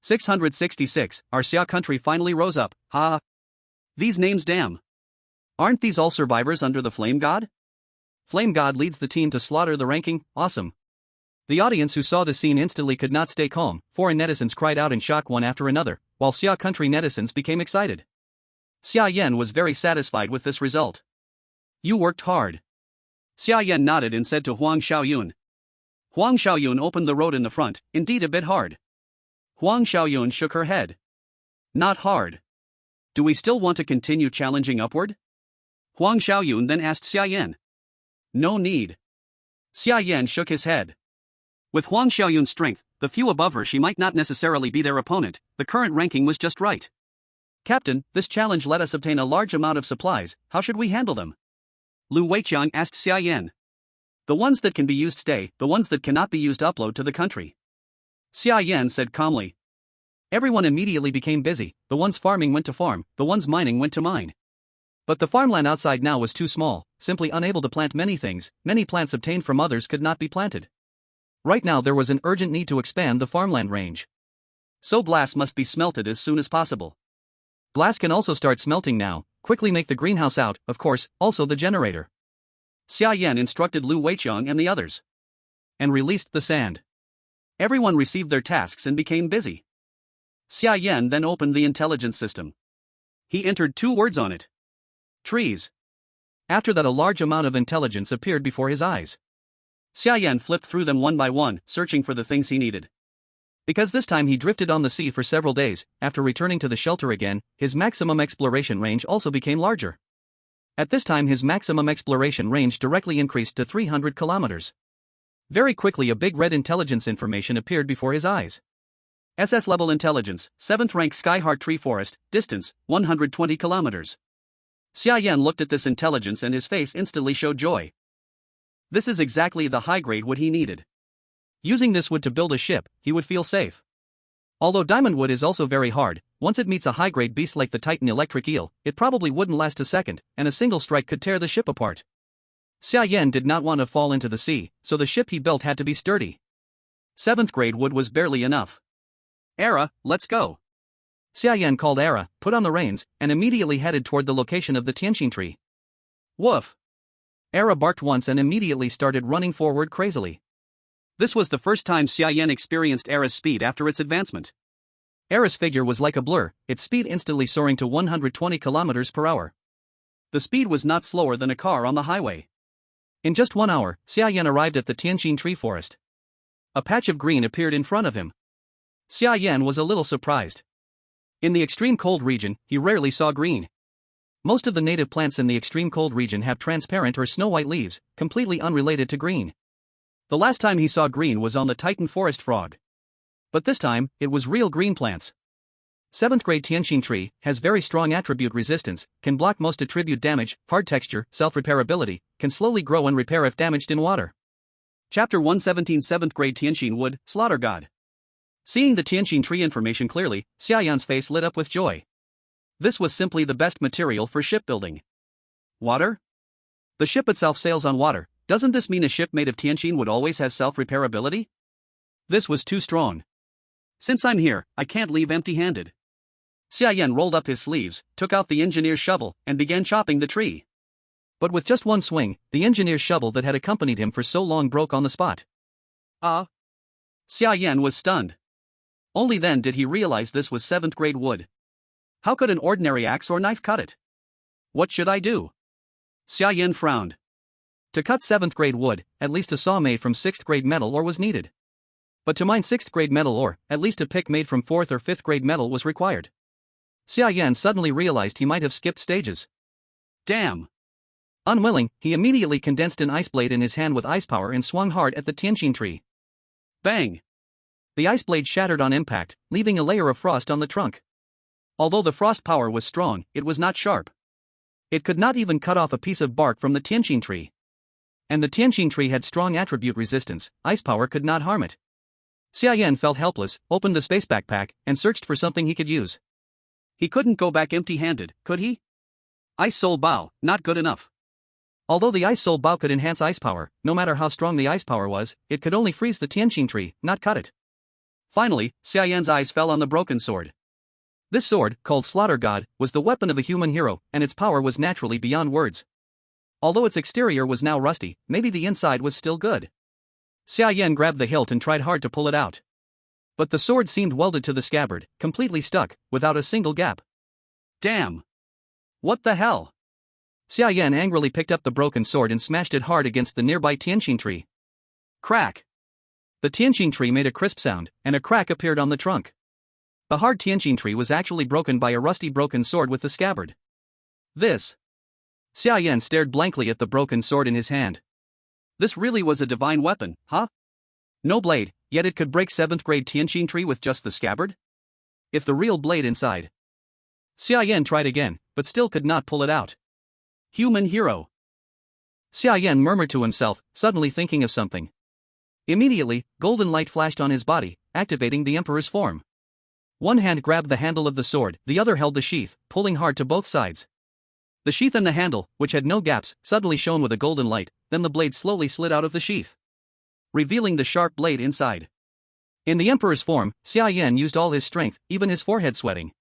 666, our Xia Country finally rose up, ha! These names damn. Aren't these all survivors under the Flame God? Flame God leads the team to slaughter the ranking, awesome. The audience who saw the scene instantly could not stay calm, foreign netizens cried out in shock one after another, while Xia Country netizens became excited. Xia Yan was very satisfied with this result. You worked hard. Xia Yan nodded and said to Huang Xiaoyun. Huang Xiaoyun opened the road in the front, indeed a bit hard. Huang Xiaoyun shook her head. Not hard. Do we still want to continue challenging upward? Huang Xiaoyun then asked Xia Yan. No need. Xia Yan shook his head. With Huang Xiaoyun's strength, the few above her she might not necessarily be their opponent, the current ranking was just right. Captain, this challenge let us obtain a large amount of supplies, how should we handle them? Lu Weiqiang asked Xia Yan. The ones that can be used stay, the ones that cannot be used upload to the country. Xia Yan said calmly. Everyone immediately became busy, the ones farming went to farm, the ones mining went to mine. But the farmland outside now was too small, simply unable to plant many things, many plants obtained from others could not be planted. Right now there was an urgent need to expand the farmland range. So glass must be smelted as soon as possible. Glass can also start smelting now, quickly make the greenhouse out, of course, also the generator. Xia Yan instructed Lu Weiqiang and the others. And released the sand. Everyone received their tasks and became busy. Xia Yan then opened the intelligence system. He entered 2 words on it. Trees. After that a large amount of intelligence appeared before his eyes. Xia Yan flipped through them one by one, searching for the things he needed. Because this time he drifted on the sea for several days, after returning to the shelter again, his maximum exploration range also became larger. At this time his maximum exploration range directly increased to 300 kilometers. Very quickly a big red intelligence information appeared before his eyes. SS level intelligence, 7th rank Skyheart Tree Forest, distance, 120 kilometers. Xia Yan looked at this intelligence and his face instantly showed joy. This is exactly the high-grade wood he needed. Using this wood to build a ship, he would feel safe. Although diamond wood is also very hard, once it meets a high-grade beast like the Titan electric eel, it probably wouldn't last a second, and a single strike could tear the ship apart. Xia Yan did not want to fall into the sea, so the ship he built had to be sturdy. 7th grade wood was barely enough. Era, let's go. Xia Yan called Era, put on the reins, and immediately headed toward the location of the Tianqing tree. Woof. Era barked once and immediately started running forward crazily. This was the first time Xia Yan experienced Era's speed after its advancement. Era's figure was like a blur, its speed instantly soaring to 120 kilometers per hour. The speed was not slower than a car on the highway. In just 1 hour, Xia Yan arrived at the Tianqing tree forest. A patch of green appeared in front of him. Xia Yan was a little surprised. In the extreme cold region, he rarely saw green. Most of the native plants in the extreme cold region have transparent or snow-white leaves, completely unrelated to green. The last time he saw green was on the Titan forest frog. But this time, it was real green plants. 7th grade Tianqing tree has very strong attribute resistance, can block most attribute damage, hard texture, self-repairability, can slowly grow and repair if damaged in water. Chapter 117 7th grade Tianqing wood, Slaughter God. Seeing the Tianqing tree information clearly, Xia Yan's face lit up with joy. This was simply the best material for shipbuilding. Water? The ship itself sails on water. Doesn't this mean a ship made of Tianqing wood always has self-repairability? This was too strong. Since I'm here, I can't leave empty-handed. Xia Yan rolled up his sleeves, took out the engineer's shovel, and began chopping the tree. But with just one swing, the engineer's shovel that had accompanied him for so long broke on the spot. Xia Yan was stunned. Only then did he realize this was 7th grade wood. How could an ordinary axe or knife cut it? What should I do? Xia Yan frowned. To cut 7th grade wood, at least a saw made from 6th grade metal ore was needed. But to mine 6th grade metal ore, at least a pick made from 4th or 5th grade metal was required. Xia Yan suddenly realized he might have skipped stages. Damn! Unwilling, he immediately condensed an ice blade in his hand with ice power and swung hard at the Tianqing tree. Bang! The ice blade shattered on impact, leaving a layer of frost on the trunk. Although the frost power was strong, it was not sharp. It could not even cut off a piece of bark from the Tianqing tree. And the Tianqing tree had strong attribute resistance, ice power could not harm it. Xia Yan felt helpless, opened the space backpack, and searched for something he could use. He couldn't go back empty-handed, could he? Ice Soul Bow, not good enough. Although the Ice Soul Bow could enhance ice power, no matter how strong the ice power was, it could only freeze the Tianqing tree, not cut it. Finally, Xia Yan's eyes fell on the broken sword. This sword, called Slaughter God, was the weapon of a human hero, and its power was naturally beyond words. Although its exterior was now rusty, maybe the inside was still good. Xia Yan grabbed the hilt and tried hard to pull it out. But the sword seemed welded to the scabbard, completely stuck, without a single gap. Damn! What the hell? Xia Yan angrily picked up the broken sword and smashed it hard against the nearby Tianqing tree. Crack! The Tianqing tree made a crisp sound, and a crack appeared on the trunk. The hard Tianqing tree was actually broken by a rusty broken sword with the scabbard. This. Xia Yan stared blankly at the broken sword in his hand. This really was a divine weapon, huh? No blade, yet it could break 7th grade Tianqing tree with just the scabbard? If the real blade inside. Xia Yan tried again, but still could not pull it out. Human hero. Xia Yan murmured to himself, suddenly thinking of something. Immediately, golden light flashed on his body, activating the Emperor's form. One hand grabbed the handle of the sword, the other held the sheath, pulling hard to both sides. The sheath and the handle, which had no gaps, suddenly shone with a golden light, then the blade slowly slid out of the sheath. revealing the sharp blade inside. In the Emperor's form, Xia Yan used all his strength, even his forehead sweating.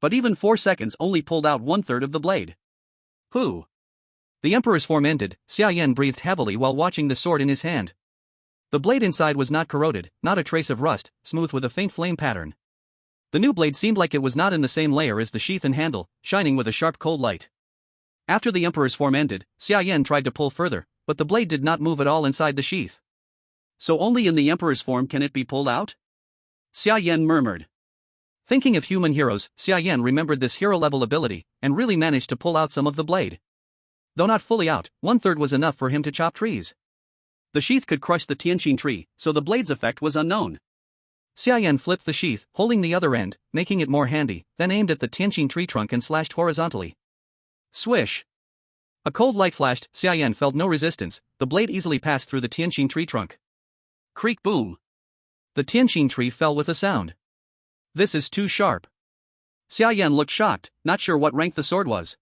But even 4 seconds only pulled out 1/3 of the blade. Who? The Emperor's form ended, Xia Yan breathed heavily while watching the sword in his hand. The blade inside was not corroded, not a trace of rust, smooth with a faint flame pattern. The new blade seemed like it was not in the same layer as the sheath and handle, shining with a sharp cold light. After the Emperor's form ended, Xia Yan tried to pull further, but the blade did not move at all inside the sheath. So only in the Emperor's form can it be pulled out? Xia Yan murmured. Thinking of human heroes, Xia Yan remembered this hero-level ability, and really managed to pull out some of the blade. Though not fully out, 1/3 was enough for him to chop trees. The sheath could crush the Tianqing tree, so the blade's effect was unknown. Xia Yan flipped the sheath, holding the other end, making it more handy, then aimed at the Tianqing tree trunk and slashed horizontally. Swish! A cold light flashed, Xia Yan felt no resistance, the blade easily passed through the Tianqing tree trunk. Creak boom! The Tianqing tree fell with a sound. This is too sharp. Xia Yan looked shocked, not sure what rank the sword was.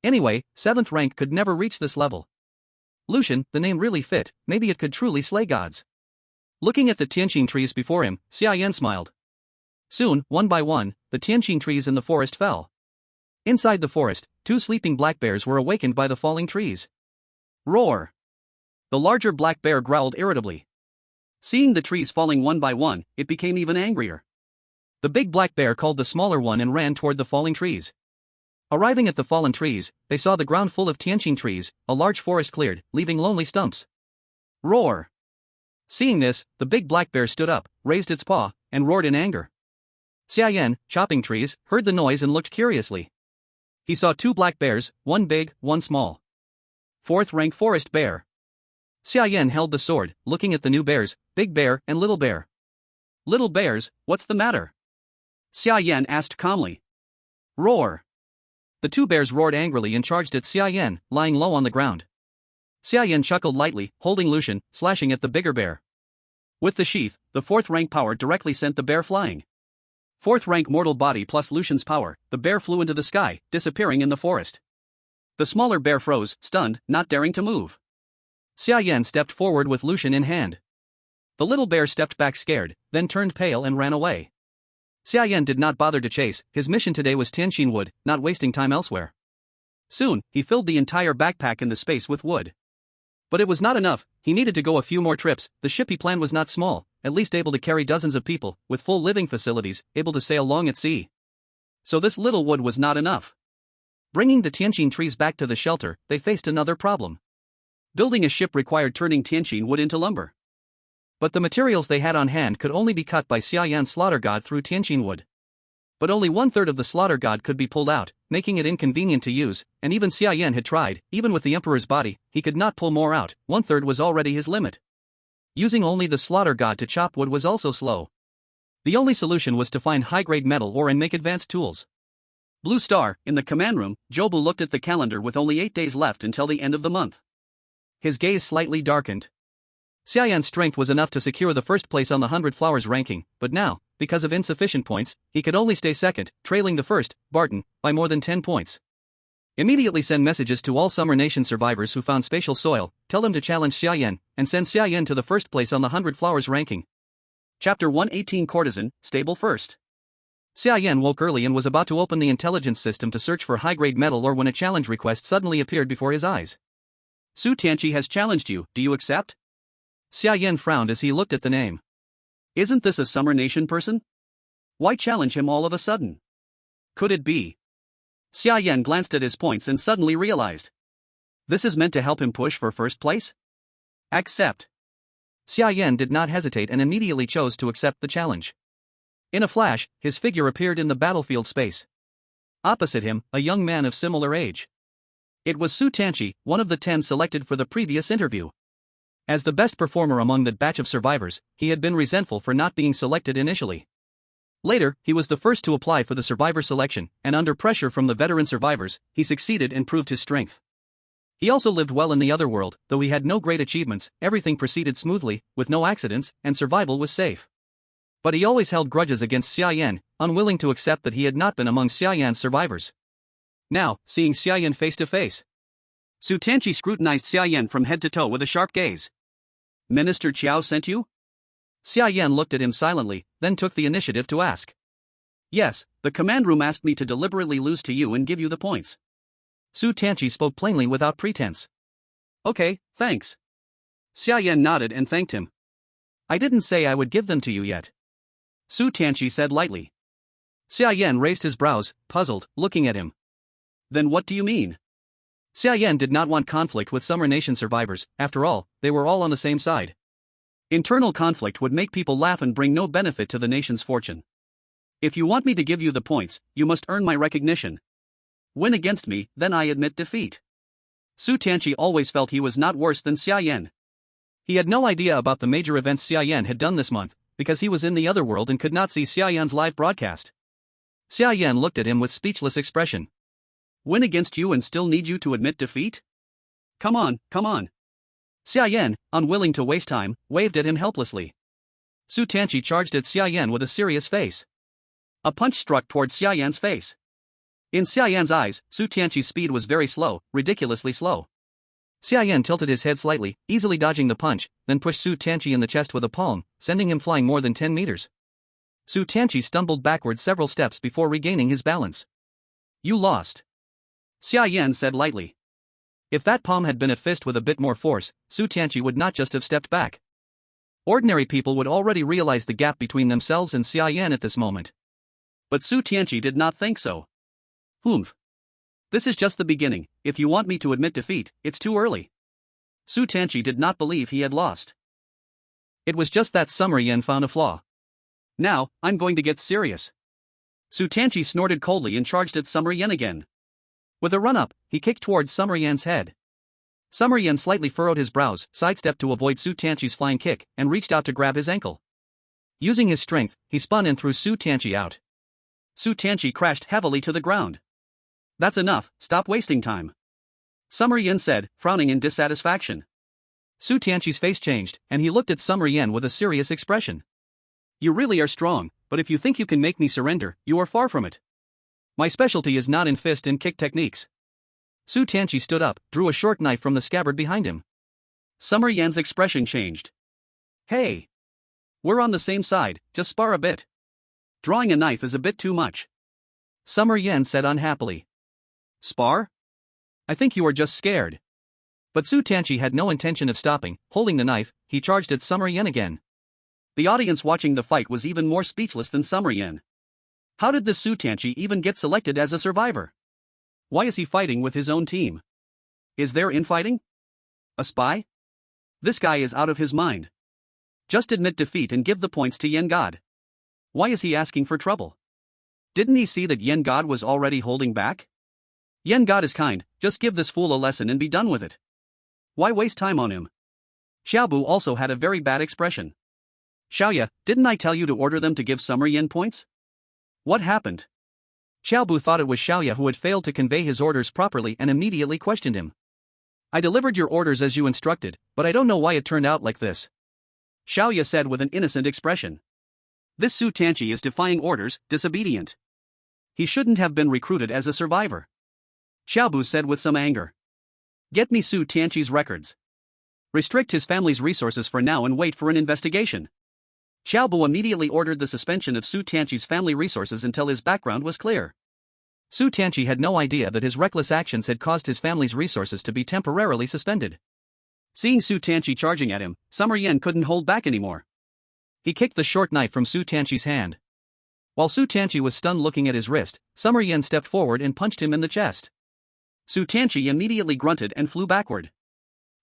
Anyway, 7th rank could never reach this level. Lucian, the name really fit, maybe it could truly slay gods. Looking at the Tianqing trees before him, Xia Yan smiled. Soon, one by one, the Tianqing trees in the forest fell. Inside the forest, 2 sleeping black bears were awakened by the falling trees. Roar! The larger black bear growled irritably. Seeing the trees falling one by one, it became even angrier. The big black bear called the smaller one and ran toward the falling trees. Arriving at the fallen trees, they saw the ground full of Tianqing trees, a large forest cleared, leaving lonely stumps. Roar! Seeing this, the big black bear stood up, raised its paw, and roared in anger. Xia Yan, chopping trees, heard the noise and looked curiously. He saw 2 black bears, one big, one small. 4th rank forest bear. Xia Yan held the sword, looking at the new bears, Big Bear and Little Bear. Little bears, what's the matter? Xia Yan asked calmly. Roar! The 2 bears roared angrily and charged at Xia Yan, lying low on the ground. Xia Yan chuckled lightly, holding Lucian, slashing at the bigger bear. With the sheath, the 4th rank power directly sent the bear flying. 4th rank mortal body plus Lucian's power, the bear flew into the sky, disappearing in the forest. The smaller bear froze, stunned, not daring to move. Xia Yan stepped forward with Lucian in hand. The little bear stepped back scared, then turned pale and ran away. Xia Yan did not bother to chase, his mission today was Tianqing wood, not wasting time elsewhere. Soon, he filled the entire backpack in the space with wood. But it was not enough, he needed to go a few more trips, the ship he planned was not small, at least able to carry dozens of people, with full living facilities, able to sail long at sea. So this little wood was not enough. Bringing the Tianqing trees back to the shelter, they faced another problem. Building a ship required turning Tianqing wood into lumber. But the materials they had on hand could only be cut by Xia Yan's slaughter god through Tianqing wood. But only 1/3 of the slaughter god could be pulled out, making it inconvenient to use, and even Xia Yan had tried, even with the Emperor's body, he could not pull more out, 1/3 was already his limit. Using only the slaughter god to chop wood was also slow. The only solution was to find high-grade metal ore and make advanced tools. Blue Star, in the command room, Jobu looked at the calendar with only 8 days left until the end of the month. His gaze slightly darkened. Xia Yan's strength was enough to secure the first place on the 100 Flowers ranking, but now, because of insufficient points, he could only stay second, trailing the first, Barton, by more than 10 points. Immediately send messages to all Summer Nation survivors who found spatial soil, tell them to challenge Xia Yan, and send Xia Yan to the first place on the 100 Flowers ranking. Chapter 118 Courtesan, Stable First. Xia Yan woke early and was about to open the intelligence system to search for high-grade metal ore when a challenge request suddenly appeared before his eyes. Su Tianqi has challenged you, do you accept? Xia Yan frowned as he looked at the name. Isn't this a Summer Nation person? Why challenge him all of a sudden? Could it be? Xia Yan glanced at his points and suddenly realized. This is meant to help him push for first place? Accept. Xia Yan did not hesitate and immediately chose to accept the challenge. In a flash, his figure appeared in the battlefield space. Opposite him, a young man of similar age. It was Su Tianqi, one of the 10 selected for the previous interview. As the best performer among that batch of survivors, he had been resentful for not being selected initially. Later, he was the first to apply for the survivor selection, and under pressure from the veteran survivors, he succeeded and proved his strength. He also lived well in the other world, though he had no great achievements, everything proceeded smoothly, with no accidents, and survival was safe. But he always held grudges against Xia Yan, unwilling to accept that he had not been among Xia Yan's survivors. Now, seeing Xia Yan face to face, Su Tianqi scrutinized Xia Yan from head to toe with a sharp gaze. Minister Qiao sent you? Xia Yan looked at him silently, then took the initiative to ask. Yes, the command room asked me to deliberately lose to you and give you the points. Su Tianqi spoke plainly without pretense. Okay, thanks. Xia Yan nodded and thanked him. I didn't say I would give them to you yet. Su Tianqi said lightly. Xia Yan raised his brows, puzzled, looking at him. Then what do you mean? Xia Yan did not want conflict with Summer Nation survivors, after all, they were all on the same side. Internal conflict would make people laugh and bring no benefit to the nation's fortune. If you want me to give you the points, you must earn my recognition. Win against me, then I admit defeat. Su Tianqi always felt he was not worse than Xia Yan. He had no idea about the major events Xia Yan had done this month, because he was in the other world and could not see Xia Yan's live broadcast. Xia Yan looked at him with speechless expression. Win against you and still need you to admit defeat? Come on, come on. Xia Yan, unwilling to waste time, waved at him helplessly. Su Tianqi charged at Xia Yan with a serious face. A punch struck toward Xia Yan's face. In Xia Yan's eyes, Su Tianqi's speed was very slow, ridiculously slow. Xia Yan tilted his head slightly, easily dodging the punch, then pushed Su Tianqi in the chest with a palm, sending him flying more than 10 meters. Su Tianqi stumbled backward several steps before regaining his balance. You lost. Xia Yan said lightly. If that palm had been a fist with a bit more force, Su Tianqi would not just have stepped back. Ordinary people would already realize the gap between themselves and Xia Yan at this moment. But Su Tianqi did not think so. Humph. This is just the beginning. If you want me to admit defeat, it's too early. Su Tianqi did not believe he had lost. It was just that Summer Yan found a flaw. Now, I'm going to get serious. Su Tianqi snorted coldly and charged at Summer Yan again. With a run-up, he kicked towards Summer Yan's head. Summer Yan slightly furrowed his brows, sidestepped to avoid Su Tianqi's flying kick, and reached out to grab his ankle. Using his strength, he spun and threw Su Tianqi out. Su Tianqi crashed heavily to the ground. That's enough, stop wasting time. Summer Yan said, frowning in dissatisfaction. Su Tianqi's face changed, and he looked at Summer Yan with a serious expression. You really are strong, but if you think you can make me surrender, you are far from it. My specialty is not in fist and kick techniques. Su Tianqi stood up, drew a short knife from the scabbard behind him. Summer Yan's expression changed. Hey! We're on the same side, just spar a bit. Drawing a knife is a bit too much. Summer Yan said unhappily. Spar? I think you are just scared. But Su Tianqi had no intention of stopping. Holding the knife, he charged at Summer Yan again. The audience watching the fight was even more speechless than Summer Yan. How did this Su Tianqi even get selected as a survivor? Why is he fighting with his own team? Is there infighting? A spy? This guy is out of his mind. Just admit defeat and give the points to Yan God. Why is he asking for trouble? Didn't he see that Yan God was already holding back? Yan God is kind, just give this fool a lesson and be done with it. Why waste time on him? Xiaobu also had a very bad expression. Xiaoya, didn't I tell you to order them to give Summer Yan points? What happened? Xiaobu thought it was Xiaoya who had failed to convey his orders properly and immediately questioned him. I delivered your orders as you instructed, but I don't know why it turned out like this. Xiaoya said with an innocent expression. This Su Tianqi is defying orders, disobedient. He shouldn't have been recruited as a survivor. Xiaobu said with some anger. Get me Su Tianqi's records. Restrict his family's resources for now and wait for an investigation. Xiaobu immediately ordered the suspension of Su Tianqi's family resources until his background was clear. Su Tianqi had no idea that his reckless actions had caused his family's resources to be temporarily suspended. Seeing Su Tianqi charging at him, Summer Yan couldn't hold back anymore. He kicked the short knife from Su Tianqi's hand. While Su Tianqi was stunned looking at his wrist, Summer Yan stepped forward and punched him in the chest. Su Tianqi immediately grunted and flew backward.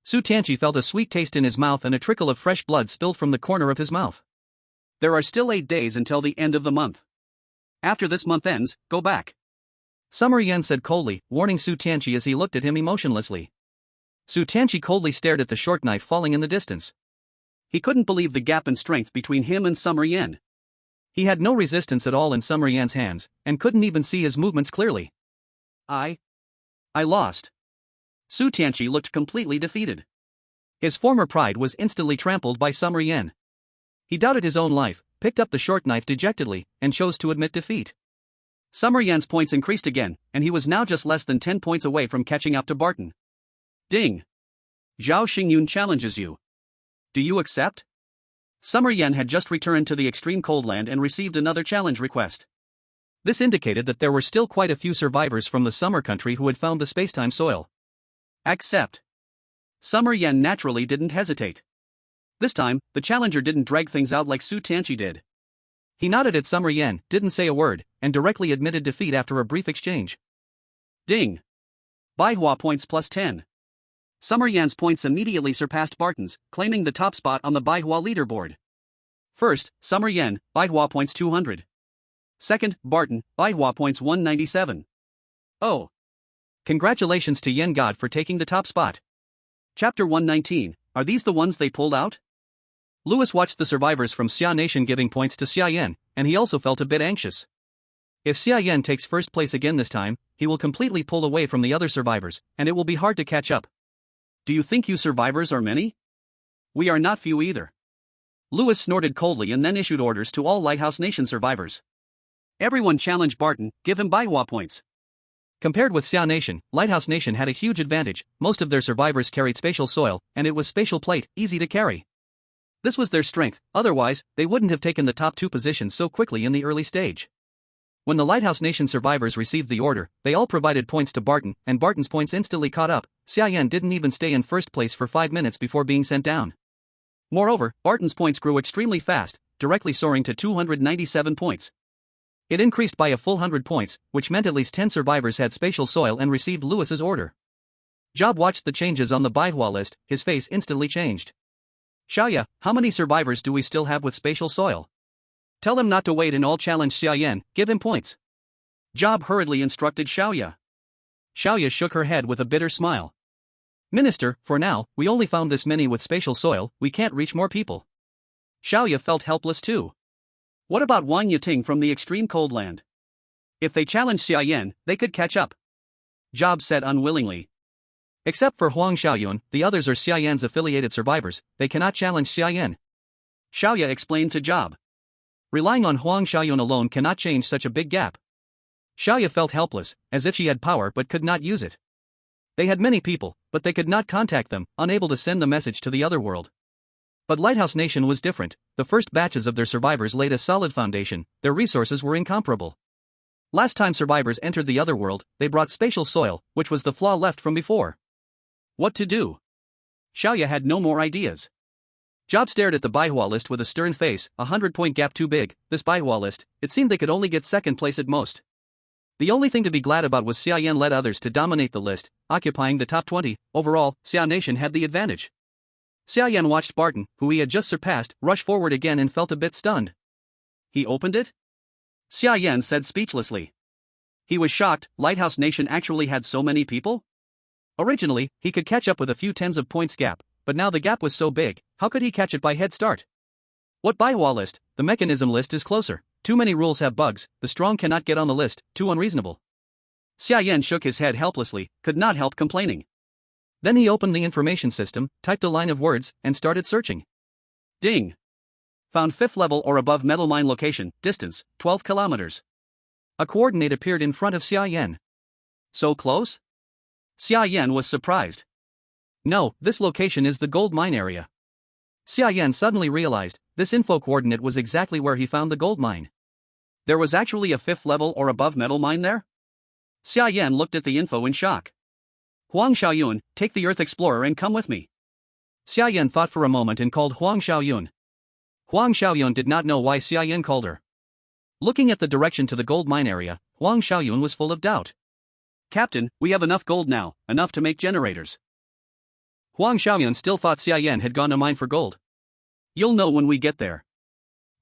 Su Tianqi felt a sweet taste in his mouth and a trickle of fresh blood spilled from the corner of his mouth. There are still 8 days until the end of the month. After this month ends, go back. Summer Yan said coldly, warning Su Tianqi as he looked at him emotionlessly. Su Tianqi coldly stared at the short knife falling in the distance. He couldn't believe the gap in strength between him and Summer Yan. He had no resistance at all in Summer Yan's hands, and couldn't even see his movements clearly. I lost. Su Tianqi looked completely defeated. His former pride was instantly trampled by Summer Yan. He doubted his own life, picked up the short knife dejectedly, and chose to admit defeat. Summer Yan's points increased again, and he was now just less than 10 points away from catching up to Barton. Ding! Zhao Xingyun challenges you. Do you accept? Summer Yan had just returned to the extreme cold land and received another challenge request. This indicated that there were still quite a few survivors from the Summer Country who had found the spacetime soil. Accept. Summer Yan naturally didn't hesitate. This time, the challenger didn't drag things out like Su Tianqi did. He nodded at Summer Yan, didn't say a word, and directly admitted defeat after a brief exchange. Ding! Baihua points plus 10. Summer Yan's points immediately surpassed Barton's, claiming the top spot on the Baihua leaderboard. First, Summer Yan, Baihua points 200. Second, Barton, Baihua points 197. Oh! Congratulations to Yan God for taking the top spot. Chapter 119, are these the ones they pulled out? Lewis watched the survivors from Xia Nation giving points to Xia Yan, and he also felt a bit anxious. If Xia Yan takes first place again this time, he will completely pull away from the other survivors, and it will be hard to catch up. Do you think you survivors are many? We are not few either. Lewis snorted coldly and then issued orders to all Lighthouse Nation survivors. Everyone challenge Barton, give him Baihua points. Compared with Xia Nation, Lighthouse Nation had a huge advantage. Most of their survivors carried spatial soil, and it was spatial plate, easy to carry. This was their strength, otherwise, they wouldn't have taken the top 2 positions so quickly in the early stage. When the Lighthouse Nation survivors received the order, they all provided points to Barton, and Barton's points instantly caught up. Xia Yan didn't even stay in first place for 5 minutes before being sent down. Moreover, Barton's points grew extremely fast, directly soaring to 297 points. It increased by a full 100 points, which meant at least 10 survivors had spatial soil and received Lewis's order. Job watched the changes on the Baihua list, his face instantly changed. Xiaoya, how many survivors do we still have with spatial soil? Tell him not to wait and all challenge Xia Yan, give him points. Job hurriedly instructed Xiaoya. Xiaoya shook her head with a bitter smile. Minister, for now, we only found this many with spatial soil, we can't reach more people. Xiaoya felt helpless too. What about Wang Yating from the extreme cold land? If they challenge Xia Yan, they could catch up. Job said unwillingly. Except for Huang Xiaoyun, the others are Xia Yan's affiliated survivors, they cannot challenge Xia Yan. Xiaoya explained to Job. Relying on Huang Xiaoyun alone cannot change such a big gap. Xiaoya felt helpless, as if she had power but could not use it. They had many people, but they could not contact them, unable to send the message to the other world. But Lighthouse Nation was different. The first batches of their survivors laid a solid foundation, their resources were incomparable. Last time survivors entered the other world, they brought spatial soil, which was the flaw left from before. What to do? Xiaoya had no more ideas. Job stared at the Baihua list with a stern face, 100-point gap too big. This Baihua list, it seemed they could only get second place at most. The only thing to be glad about was Xia Yan led others to dominate the list, occupying the top 20. Overall, Xia Nation had the advantage. Xia Yan watched Barton, who he had just surpassed, rush forward again and felt a bit stunned. He opened it? Xia Yan said speechlessly. He was shocked, Lighthouse Nation actually had so many people? Originally, he could catch up with a few tens of points gap, but now the gap was so big, how could he catch it by head start? What Baihua list? The mechanism list is closer. Too many rules have bugs, the strong cannot get on the list, too unreasonable. Xia Yan shook his head helplessly, could not help complaining. Then he opened the information system, typed a line of words, and started searching. Ding! Found 5th level or above metal mine location, distance, 12 kilometers. A coordinate appeared in front of Xia Yan. So close? Xia Yan was surprised. No, this location is the gold mine area. Xia Yan suddenly realized, this info coordinate was exactly where he found the gold mine. There was actually a 5th level or above metal mine there? Xia Yan looked at the info in shock. Huang Xiaoyun, take the Earth Explorer and come with me. Xia Yan thought for a moment and called Huang Xiaoyun. Huang Xiaoyun did not know why Xia Yan called her. Looking at the direction to the gold mine area, Huang Xiaoyun was full of doubt. Captain, we have enough gold now, enough to make generators. Huang Xiaoyun still thought Xia Yan had gone to mine for gold. You'll know when we get there.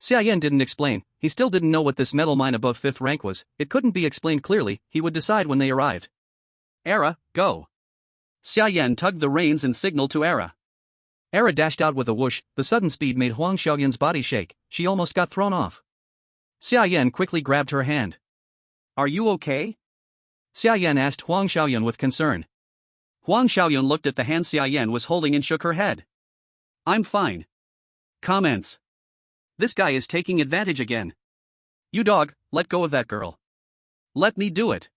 Xia Yan didn't explain, he still didn't know what this metal mine above 5th rank was, it couldn't be explained clearly, he would decide when they arrived. Era, go. Xia Yan tugged the reins and signaled to Era. Era dashed out with a whoosh, the sudden speed made Huang Xiaoyun's body shake, she almost got thrown off. Xia Yan quickly grabbed her hand. Are you okay? Xia Yan asked Huang Xiaoyun with concern. Huang Xiaoyun looked at the hand Xia Yan was holding and shook her head. I'm fine. Comments. This guy is taking advantage again. You dog, let go of that girl. Let me do it.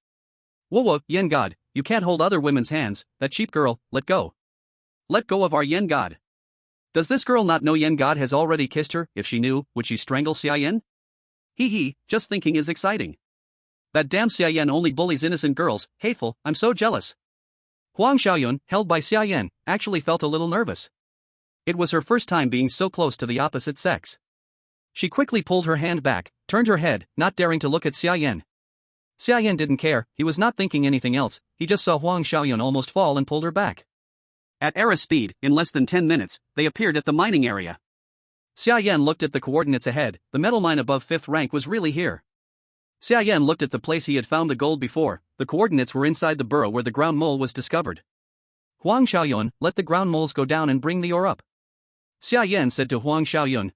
Whoa, Yan God, you can't hold other women's hands, that cheap girl, let go. Let go of our Yan God. Does this girl not know Yan God has already kissed her? If she knew, would she strangle Xia Yan? Just thinking is exciting. That damn Xia Yan only bullies innocent girls, hateful, I'm so jealous. Huang Xiaoyun, held by Xia Yan, actually felt a little nervous. It was her first time being so close to the opposite sex. She quickly pulled her hand back, turned her head, not daring to look at Xia Yan. Xia Yan didn't care, he was not thinking anything else, he just saw Huang Xiaoyun almost fall and pulled her back. At era speed, in less than 10 minutes, they appeared at the mining area. Xia Yan looked at the coordinates ahead, the metal mine above 5th rank was really here. Xia Yan looked at the place he had found the gold before, the coordinates were inside the burrow where the ground mole was discovered. Huang Xiaoyun, let the ground moles go down and bring the ore up. Xia Yan said to Huang Xiaoyun.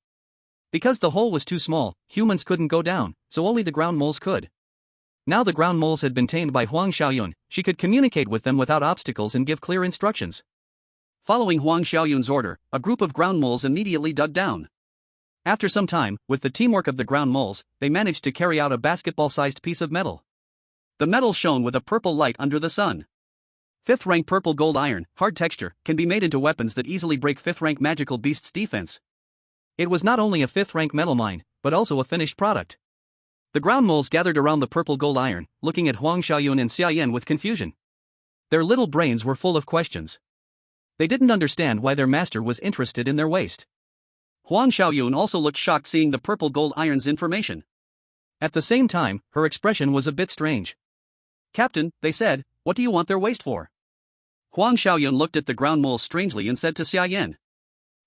Because the hole was too small, humans couldn't go down, so only the ground moles could. Now the ground moles had been tamed by Huang Xiaoyun, she could communicate with them without obstacles and give clear instructions. Following Huang Xiaoyun's order, a group of ground moles immediately dug down. After some time, with the teamwork of the ground moles, they managed to carry out a basketball-sized piece of metal. The metal shone with a purple light under the sun. 5th rank purple gold iron, hard texture, can be made into weapons that easily break 5th rank magical beasts' defense. It was not only a 5th rank metal mine, but also a finished product. The ground moles gathered around the purple gold iron, looking at Huang Xiaoyun and Xia Yan with confusion. Their little brains were full of questions. They didn't understand why their master was interested in their waste. Huang Xiaoyun also looked shocked seeing the purple gold iron's information. At the same time, her expression was a bit strange. Captain, they said, what do you want their waste for? Huang Xiaoyun looked at the ground moles strangely and said to Xia Yan.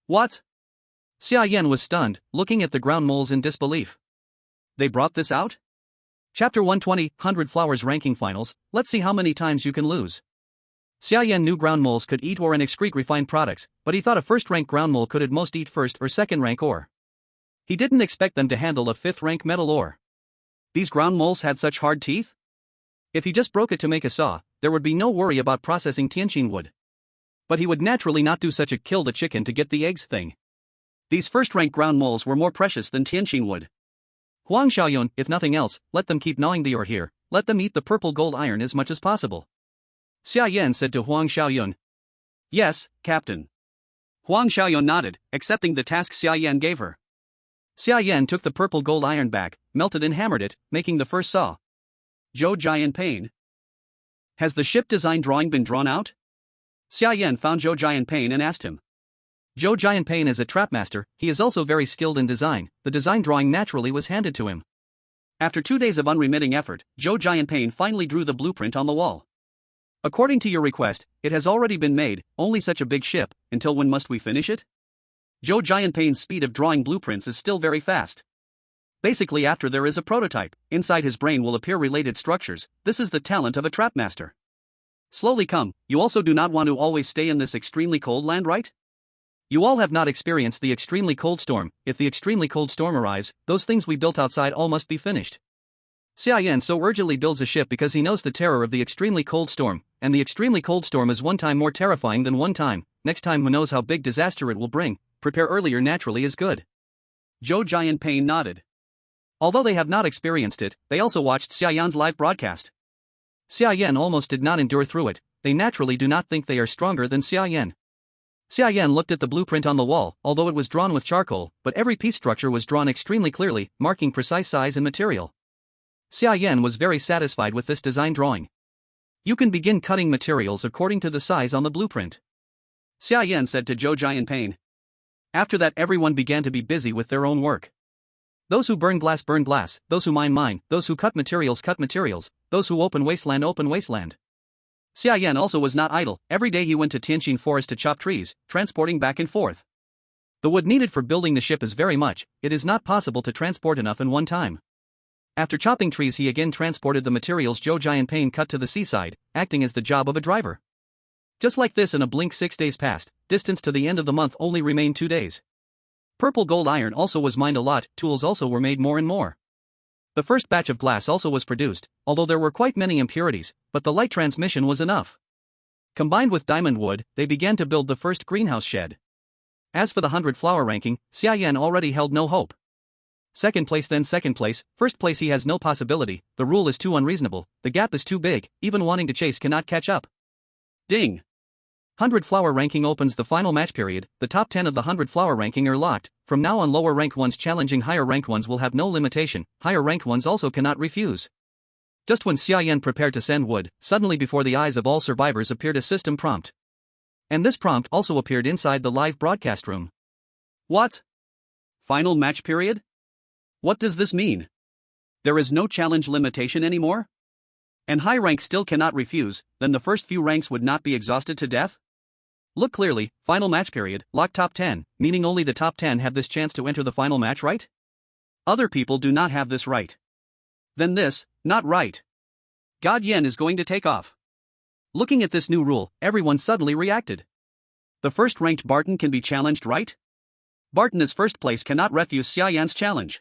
What? Xia Yan was stunned, looking at the ground moles in disbelief. They brought this out? Chapter 120, 100 Flowers Ranking Finals, let's see how many times you can lose. Xia Yan knew ground moles could eat ore and excrete refined products, but he thought a first-rank ground mole could at most eat first or second-rank ore. He didn't expect them to handle a 5th-rank metal ore. These ground moles had such hard teeth? If he just broke it to make a saw, there would be no worry about processing Tianqin wood. But he would naturally not do such a kill the chicken to get the eggs thing. These first-rank ground moles were more precious than Tianqin wood. Huang Xiaoyun, if nothing else, let them keep gnawing the ore here, let them eat the purple gold iron as much as possible. Xia Yan said to Huang Xiaoyun. Yes, Captain. Huang Xiaoyun nodded, accepting the task Xia Yan gave her. Xia Yan took the purple gold iron back, melted and hammered it, making the first saw. Zhou Jian Pain. Has the ship design drawing been drawn out? Xia Yan found Zhou Jian Pain and asked him. Zhou Jian Pain is a trapmaster, he is also very skilled in design, the design drawing naturally was handed to him. After 2 days of unremitting effort, Zhou Jian Pain finally drew the blueprint on the wall. According to your request, it has already been made, only such a big ship, until when must we finish it? Zhou Jian Pain's speed of drawing blueprints is still very fast. Basically after there is a prototype, inside his brain will appear related structures, this is the talent of a trapmaster. Slowly come, you also do not want to always stay in this extremely cold land, right? You all have not experienced the extremely cold storm, if the extremely cold storm arrives, those things we built outside all must be finished. Xia Yan so urgently builds a ship because he knows the terror of the extremely cold storm, and the extremely cold storm is 1 time more terrifying than 1 time, next time who knows how big disaster it will bring, prepare earlier naturally is good. Zhou Jian Pain nodded. Although they have not experienced it, they also watched Xia Yan's live broadcast. Xia Yan almost did not endure through it, they naturally do not think they are stronger than Xia Yan. Xia Yan looked at the blueprint on the wall, although it was drawn with charcoal, but every piece structure was drawn extremely clearly, marking precise size and material. Xia Yan was very satisfied with this design drawing. You can begin cutting materials according to the size on the blueprint. Xia Yan said to Zhou Jian Pain. After that everyone began to be busy with their own work. Those who burn glass, those who mine, those who cut materials, those who open wasteland. Xia Yan also was not idle, every day he went to Tianqin forest to chop trees, transporting back and forth. The wood needed for building the ship is very much, it is not possible to transport enough in one time. After chopping trees he again transported the materials Zhou Jian Pain cut to the seaside, acting as the job of a driver. Just like this in a blink 6 days passed, distance to the end of the month only remained 2 days. Purple gold iron also was mined a lot, tools also were made more and more. The first batch of glass also was produced, although there were quite many impurities, but the light transmission was enough. Combined with diamond wood, they began to build the first greenhouse shed. As for the 100 flower ranking, Xia Yan already held no hope. Second place, first place he has no possibility, the rule is too unreasonable, the gap is too big, even wanting to chase cannot catch up. Ding! 100 flower ranking opens the final match period. The top 10 of the 100 flower ranking are locked. From now on, lower ranked ones challenging higher ranked ones will have no limitation. Higher ranked ones also cannot refuse. Just when Xia Yan prepared to send wood, suddenly before the eyes of all survivors appeared a system prompt. And this prompt also appeared inside the live broadcast room. What? Final match period? What does this mean? There is no challenge limitation anymore? And high rank still cannot refuse, then the first few ranks would not be exhausted to death? Look clearly, final match period, lock top 10, meaning only the top 10 have this chance to enter the final match, right? Other people do not have this right. Then this, not right. God Yen is going to take off. Looking at this new rule, everyone suddenly reacted. The first ranked Barton can be challenged, right? Barton as first place cannot refuse Xia Yan's challenge.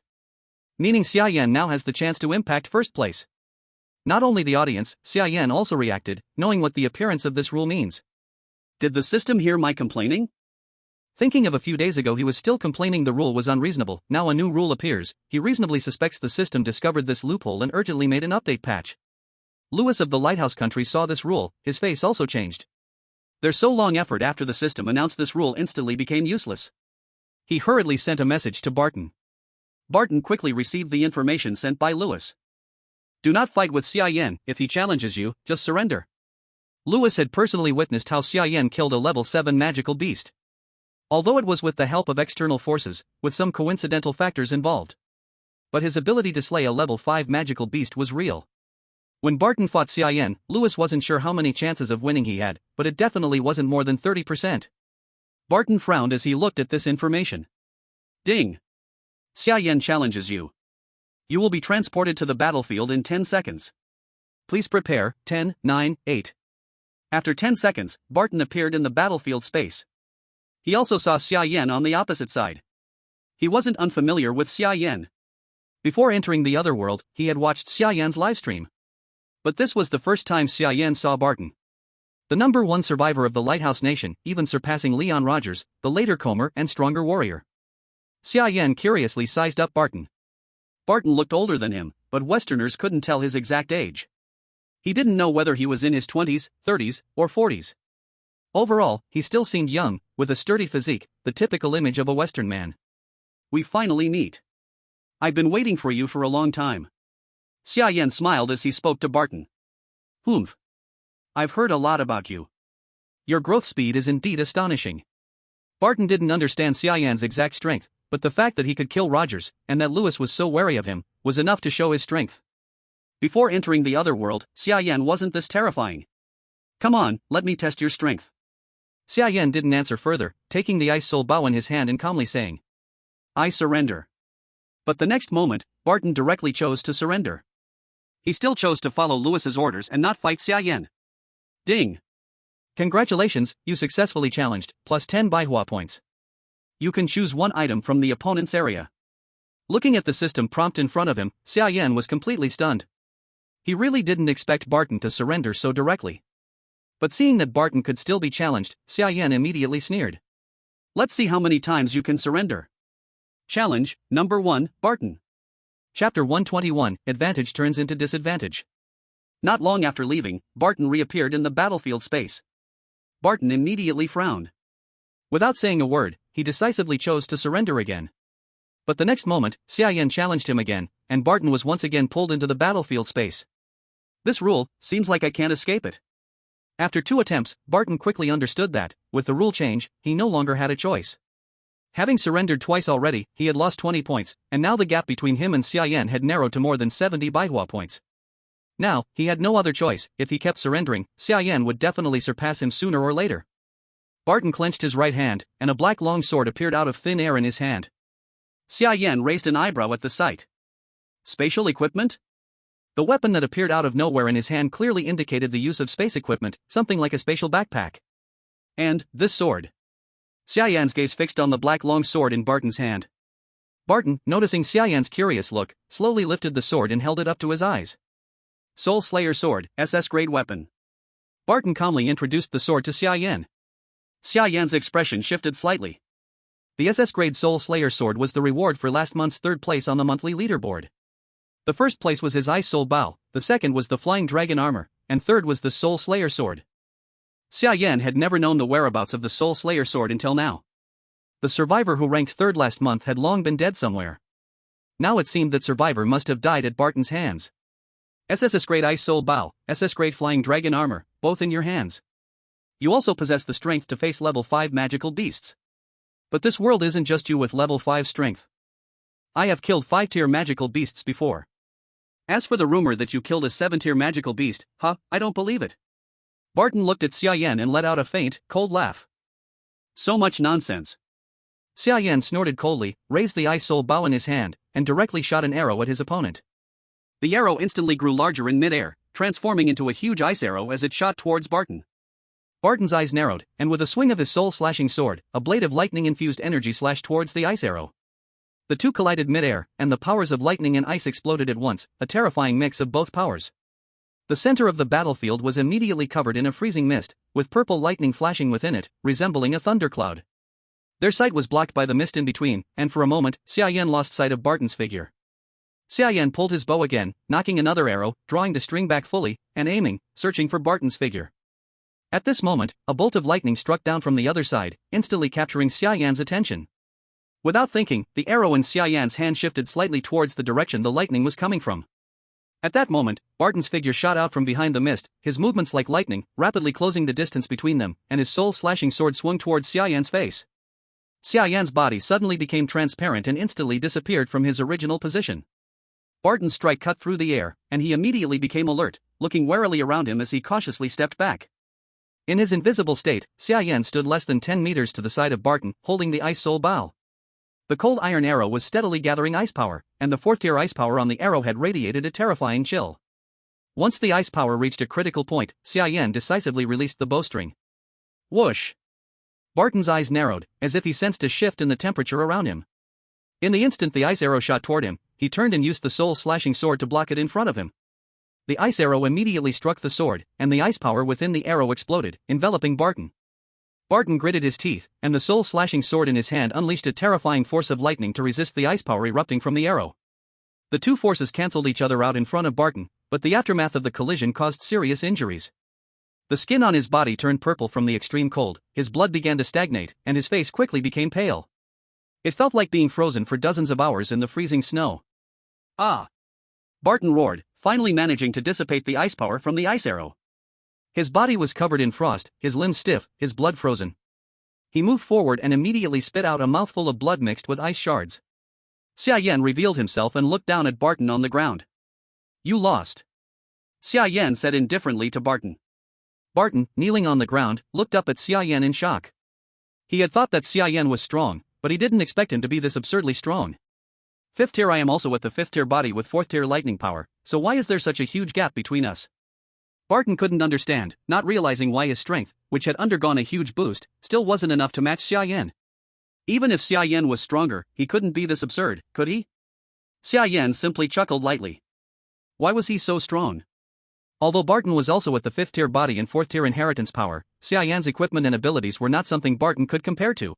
Meaning Xia Yan now has the chance to impact first place. Not only the audience, Xia Yan also reacted, knowing what the appearance of this rule means. Did the system hear my complaining? Thinking of a few days ago he was still complaining the rule was unreasonable, now a new rule appears, he reasonably suspects the system discovered this loophole and urgently made an update patch. Lewis of the Lighthouse Country saw this rule, his face also changed. Their so long effort after the system announced this rule instantly became useless. He hurriedly sent a message to Barton. Barton quickly received the information sent by Lewis. Do not fight with Xia Yan, if he challenges you, just surrender. Lewis had personally witnessed how Xia Yan killed a level 7 magical beast. Although it was with the help of external forces, with some coincidental factors involved. But his ability to slay a level 5 magical beast was real. When Barton fought Xia Yan, Lewis wasn't sure how many chances of winning he had, but it definitely wasn't more than 30%. Barton frowned as he looked at this information. Ding! Xia Yan challenges you. You will be transported to the battlefield in 10 seconds. Please prepare. 10, 9, 8. After 10 seconds, Barton appeared in the battlefield space. He also saw Xia Yan on the opposite side. He wasn't unfamiliar with Xia Yan. Before entering the other world, he had watched Xia Yan's livestream. But this was the first time Xia Yan saw Barton. The number 1 survivor of the Lighthouse Nation, even surpassing Leon Rogers, the later comer and stronger warrior. Xia Yan curiously sized up Barton. Barton looked older than him, but Westerners couldn't tell his exact age. He didn't know whether he was in his 20s, 30s, or 40s. Overall, he still seemed young, with a sturdy physique, the typical image of a Western man. We finally meet. I've been waiting for you for a long time. Xia Yan smiled as he spoke to Barton. Humph. I've heard a lot about you. Your growth speed is indeed astonishing. Barton didn't understand Xia Yan's exact strength, but the fact that he could kill Rogers, and that Lewis was so wary of him, was enough to show his strength. Before entering the other world, Xia Yan wasn't this terrifying. Come on, let me test your strength. Xia Yan didn't answer further, taking the ice soul bow in his hand and calmly saying, I surrender. But the next moment, Barton directly chose to surrender. He still chose to follow Lewis's orders and not fight Xia Yan. Ding! Congratulations, you successfully challenged, plus 10 Baihua points. You can choose one item from the opponent's area. Looking at the system prompt in front of him, Xia Yan was completely stunned. He really didn't expect Barton to surrender so directly. But seeing that Barton could still be challenged, Xia Yan immediately sneered. Let's see how many times you can surrender. Challenge, number 1, Barton. Chapter 121, Advantage turns into disadvantage. Not long after leaving, Barton reappeared in the battlefield space. Barton immediately frowned. Without saying a word, he decisively chose to surrender again. But the next moment, Xia Yan challenged him again, and Barton was once again pulled into the battlefield space. This rule, seems like I can't escape it. After 2 attempts, Barton quickly understood that, with the rule change, he no longer had a choice. Having surrendered twice already, he had lost 20 points, and now the gap between him and Xia Yan had narrowed to more than 70 Baihua points. Now, he had no other choice. If he kept surrendering, Xia Yan would definitely surpass him sooner or later. Barton clenched his right hand, and a black long sword appeared out of thin air in his hand. Xia Yan raised an eyebrow at the sight. Spatial equipment? The weapon that appeared out of nowhere in his hand clearly indicated the use of space equipment, something like a spatial backpack. And, this sword. Xia Yan's gaze fixed on the black long sword in Barton's hand. Barton, noticing Xia Yan's curious look, slowly lifted the sword and held it up to his eyes. Soul Slayer Sword, SS grade weapon. Barton calmly introduced the sword to Xia Yan. Xia Yan's expression shifted slightly. The SS grade Soul Slayer Sword was the reward for last month's 3rd place on the monthly leaderboard. The first place was his Ice Soul Bow, the second was the Flying Dragon Armor, and third was the Soul Slayer Sword. Xia Yan had never known the whereabouts of the Soul Slayer sword until now. The survivor who ranked third last month had long been dead somewhere. Now it seemed that survivor must have died at Barton's hands. SS Great Ice Soul Bow, SS Great Flying Dragon Armor, both in your hands. You also possess the strength to face level 5 magical beasts. But this world isn't just you with level 5 strength. I have killed 5-tier magical beasts before. As for the rumor that you killed a 7-tier magical beast, I don't believe it. Barton looked at Xia Yan and let out a faint, cold laugh. So much nonsense. Xia Yan snorted coldly, raised the Ice Soul Bow in his hand, and directly shot an arrow at his opponent. The arrow instantly grew larger in midair, transforming into a huge ice arrow as it shot towards Barton. Barton's eyes narrowed, and with a swing of his soul-slashing sword, a blade of lightning-infused energy slashed towards the ice arrow. The two collided midair, and the powers of lightning and ice exploded at once, a terrifying mix of both powers. The center of the battlefield was immediately covered in a freezing mist, with purple lightning flashing within it, resembling a thundercloud. Their sight was blocked by the mist in between, and for a moment, Xia Yan lost sight of Barton's figure. Xia Yan pulled his bow again, knocking another arrow, drawing the string back fully, and aiming, searching for Barton's figure. At this moment, a bolt of lightning struck down from the other side, instantly capturing Xia Yan's attention. Without thinking, the arrow in Xia Yan's hand shifted slightly towards the direction the lightning was coming from. At that moment, Barton's figure shot out from behind the mist, his movements like lightning, rapidly closing the distance between them, and his soul-slashing sword swung towards Xia Yan's face. Xia Yan's body suddenly became transparent and instantly disappeared from his original position. Barton's strike cut through the air, and he immediately became alert, looking warily around him as he cautiously stepped back. In his invisible state, Xia Yan stood less than 10 meters to the side of Barton, holding the Ice Soul Bow. The cold iron arrow was steadily gathering ice power, and the 4th-tier ice power on the arrowhead radiated a terrifying chill. Once the ice power reached a critical point, Xia Yan decisively released the bowstring. Whoosh! Barton's eyes narrowed, as if he sensed a shift in the temperature around him. In the instant the ice arrow shot toward him, he turned and used the soul-slashing sword to block it in front of him. The ice arrow immediately struck the sword, and the ice power within the arrow exploded, enveloping Barton. Barton gritted his teeth, and the soul-slashing sword in his hand unleashed a terrifying force of lightning to resist the ice power erupting from the arrow. The two forces cancelled each other out in front of Barton, but the aftermath of the collision caused serious injuries. The skin on his body turned purple from the extreme cold, his blood began to stagnate, and his face quickly became pale. It felt like being frozen for dozens of hours in the freezing snow. Ah! Barton roared, finally managing to dissipate the ice power from the ice arrow. His body was covered in frost, his limbs stiff, his blood frozen. He moved forward and immediately spit out a mouthful of blood mixed with ice shards. Xia Yan revealed himself and looked down at Barton on the ground. You lost. Xia Yan said indifferently to Barton. Barton, kneeling on the ground, looked up at Xia Yan in shock. He had thought that Xia Yan was strong, but he didn't expect him to be this absurdly strong. 5th tier. I am also at the 5th tier body with 4th tier lightning power, so why is there such a huge gap between us? Barton couldn't understand, not realizing why his strength, which had undergone a huge boost, still wasn't enough to match Xia Yan. Even if Xia Yan was stronger, he couldn't be this absurd, could he? Xia Yan simply chuckled lightly. Why was he so strong? Although Barton was also at the 5th tier body and 4th tier inheritance power, Xia Yan's equipment and abilities were not something Barton could compare to.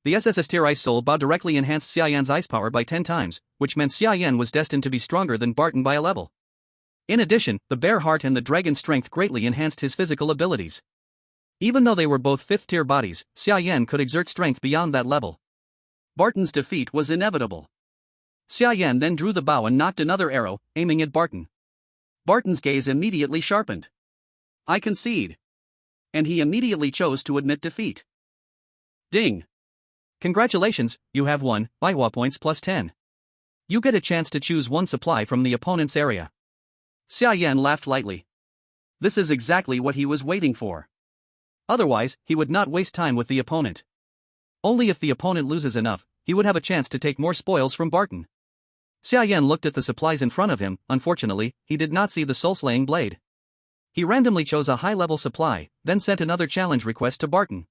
The SSS tier Ice Soul Bow directly enhanced Xia Yan's ice power by 10 times, which meant Xia Yan was destined to be stronger than Barton by a level. In addition, the Bear Heart and the Dragon Strength greatly enhanced his physical abilities. Even though they were both 5th tier bodies, Xia Yan could exert strength beyond that level. Barton's defeat was inevitable. Xia Yan then drew the bow and knocked another arrow, aiming at Barton. Barton's gaze immediately sharpened. I concede. And he immediately chose to admit defeat. Ding. Congratulations, you have won, Baihua points plus 10. You get a chance to choose one supply from the opponent's area. Xia Yan laughed lightly. This is exactly what he was waiting for. Otherwise, he would not waste time with the opponent. Only if the opponent loses enough, he would have a chance to take more spoils from Barton. Xia Yan looked at the supplies in front of him. Unfortunately, he did not see the soul-slaying blade. He randomly chose a high-level supply, then sent another challenge request to Barton.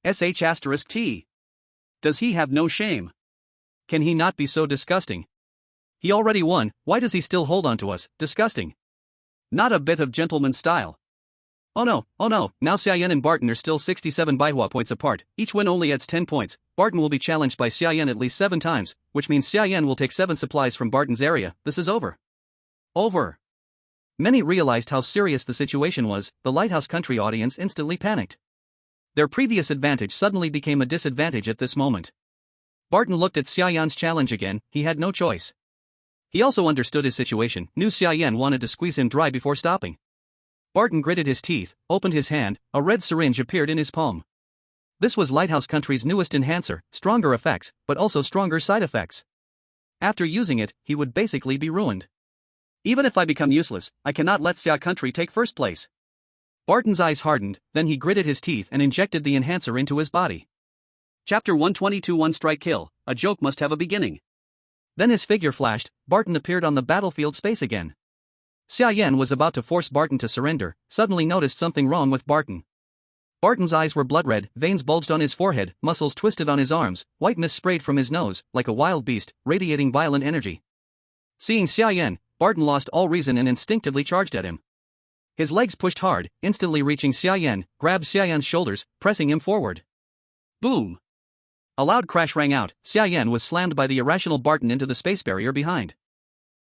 *T. Does he have no shame? Can he not be so disgusting? He already won, why does he still hold on to us? Disgusting. Not a bit of gentleman style. Oh no, now Xia Yan and Barton are still 67 Baihua points apart, each win only adds 10 points, Barton will be challenged by Xia Yan at least 7 times, which means Xia Yan will take 7 supplies from Barton's area. This is over. Over. Many realized how serious the situation was. The Lighthouse Country audience instantly panicked. Their previous advantage suddenly became a disadvantage at this moment. Barton looked at Xia Yan's challenge again. He had no choice. He also understood his situation, knew Xia Yan wanted to squeeze him dry before stopping. Barton gritted his teeth, opened his hand, a red syringe appeared in his palm. This was Lighthouse Country's newest enhancer, stronger effects, but also stronger side effects. After using it, he would basically be ruined. Even if I become useless, I cannot let Xia Country take first place. Barton's eyes hardened, then he gritted his teeth and injected the enhancer into his body. Chapter 122 One Strike Kill, a joke must have a beginning. Then his figure flashed, Barton appeared on the battlefield space again. Xia Yan was about to force Barton to surrender, suddenly noticed something wrong with Barton. Barton's eyes were blood red, veins bulged on his forehead, muscles twisted on his arms, white mist sprayed from his nose, like a wild beast, radiating violent energy. Seeing Xia Yan, Barton lost all reason and instinctively charged at him. His legs pushed hard, instantly reaching Xia Yan, grabbed Xia Yan's shoulders, pressing him forward. Boom! A loud crash rang out. Xia Yan was slammed by the irrational Barton into the space barrier behind.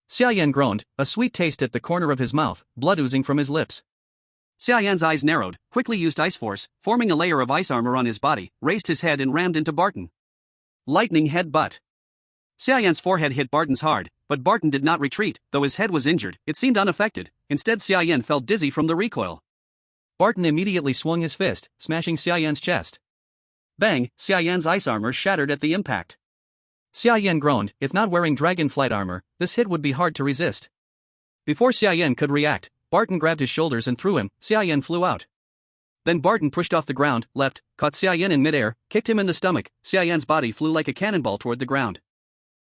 Xia Yan groaned, a sweet taste at the corner of his mouth, blood oozing from his lips. Xia Yan's eyes narrowed, quickly used Ice Force, forming a layer of ice armor on his body, raised his head and rammed into Barton. Lightning headbutt. Xia Yan's forehead hit Barton's hard, but Barton did not retreat. Though his head was injured, it seemed unaffected. Instead, Xia Yan felt dizzy from the recoil. Barton immediately swung his fist, smashing Xia Yan's chest. Bang! Xia Yan's ice armor shattered at the impact. Xia Yan groaned. If not wearing dragon flight armor, this hit would be hard to resist. Before Xia Yan could react, Barton grabbed his shoulders and threw him. Xia Yan flew out. Then Barton pushed off the ground, leapt, caught Xia Yan in midair, kicked him in the stomach. Xia Yan's body flew like a cannonball toward the ground.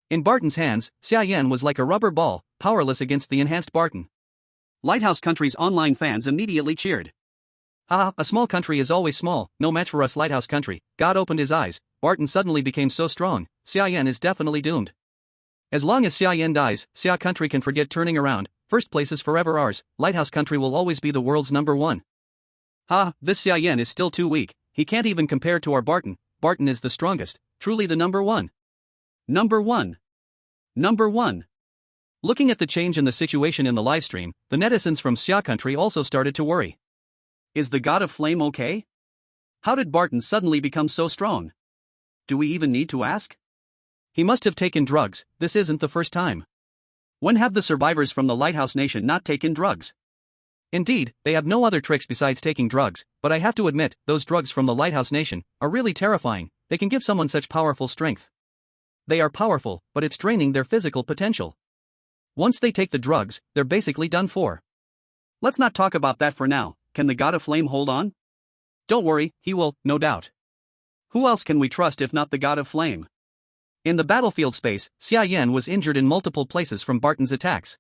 In Barton's hands, Xia Yan was like a rubber ball, powerless against the enhanced Barton. Lighthouse Country's online fans immediately cheered. Haha, a small country is always small, no match for us Lighthouse Country. God opened his eyes, Barton suddenly became so strong, Xia Yan is definitely doomed. As long as Xia Yan dies, Xia Country can forget turning around, first place is forever ours, Lighthouse Country will always be the world's #1. This Xia Yan is still too weak, he can't even compare to our Barton. Barton is the strongest, truly the #1. #1. Looking at the change in the situation in the livestream, the netizens from Xia Country also started to worry. Is the God of Flame okay? How did Barton suddenly become so strong? Do we even need to ask? He must have taken drugs, this isn't the first time. When have the survivors from the Lighthouse Nation not taken drugs? Indeed, they have no other tricks besides taking drugs, but I have to admit, those drugs from the Lighthouse Nation are really terrifying. They can give someone such powerful strength. They are powerful, but it's draining their physical potential. Once they take the drugs, they're basically done for. Let's not talk about that for now. Can the God of Flame hold on? Don't worry, he will, no doubt. Who else can we trust if not the God of Flame? In the battlefield space, Xia Yan was injured in multiple places from Barton's attacks.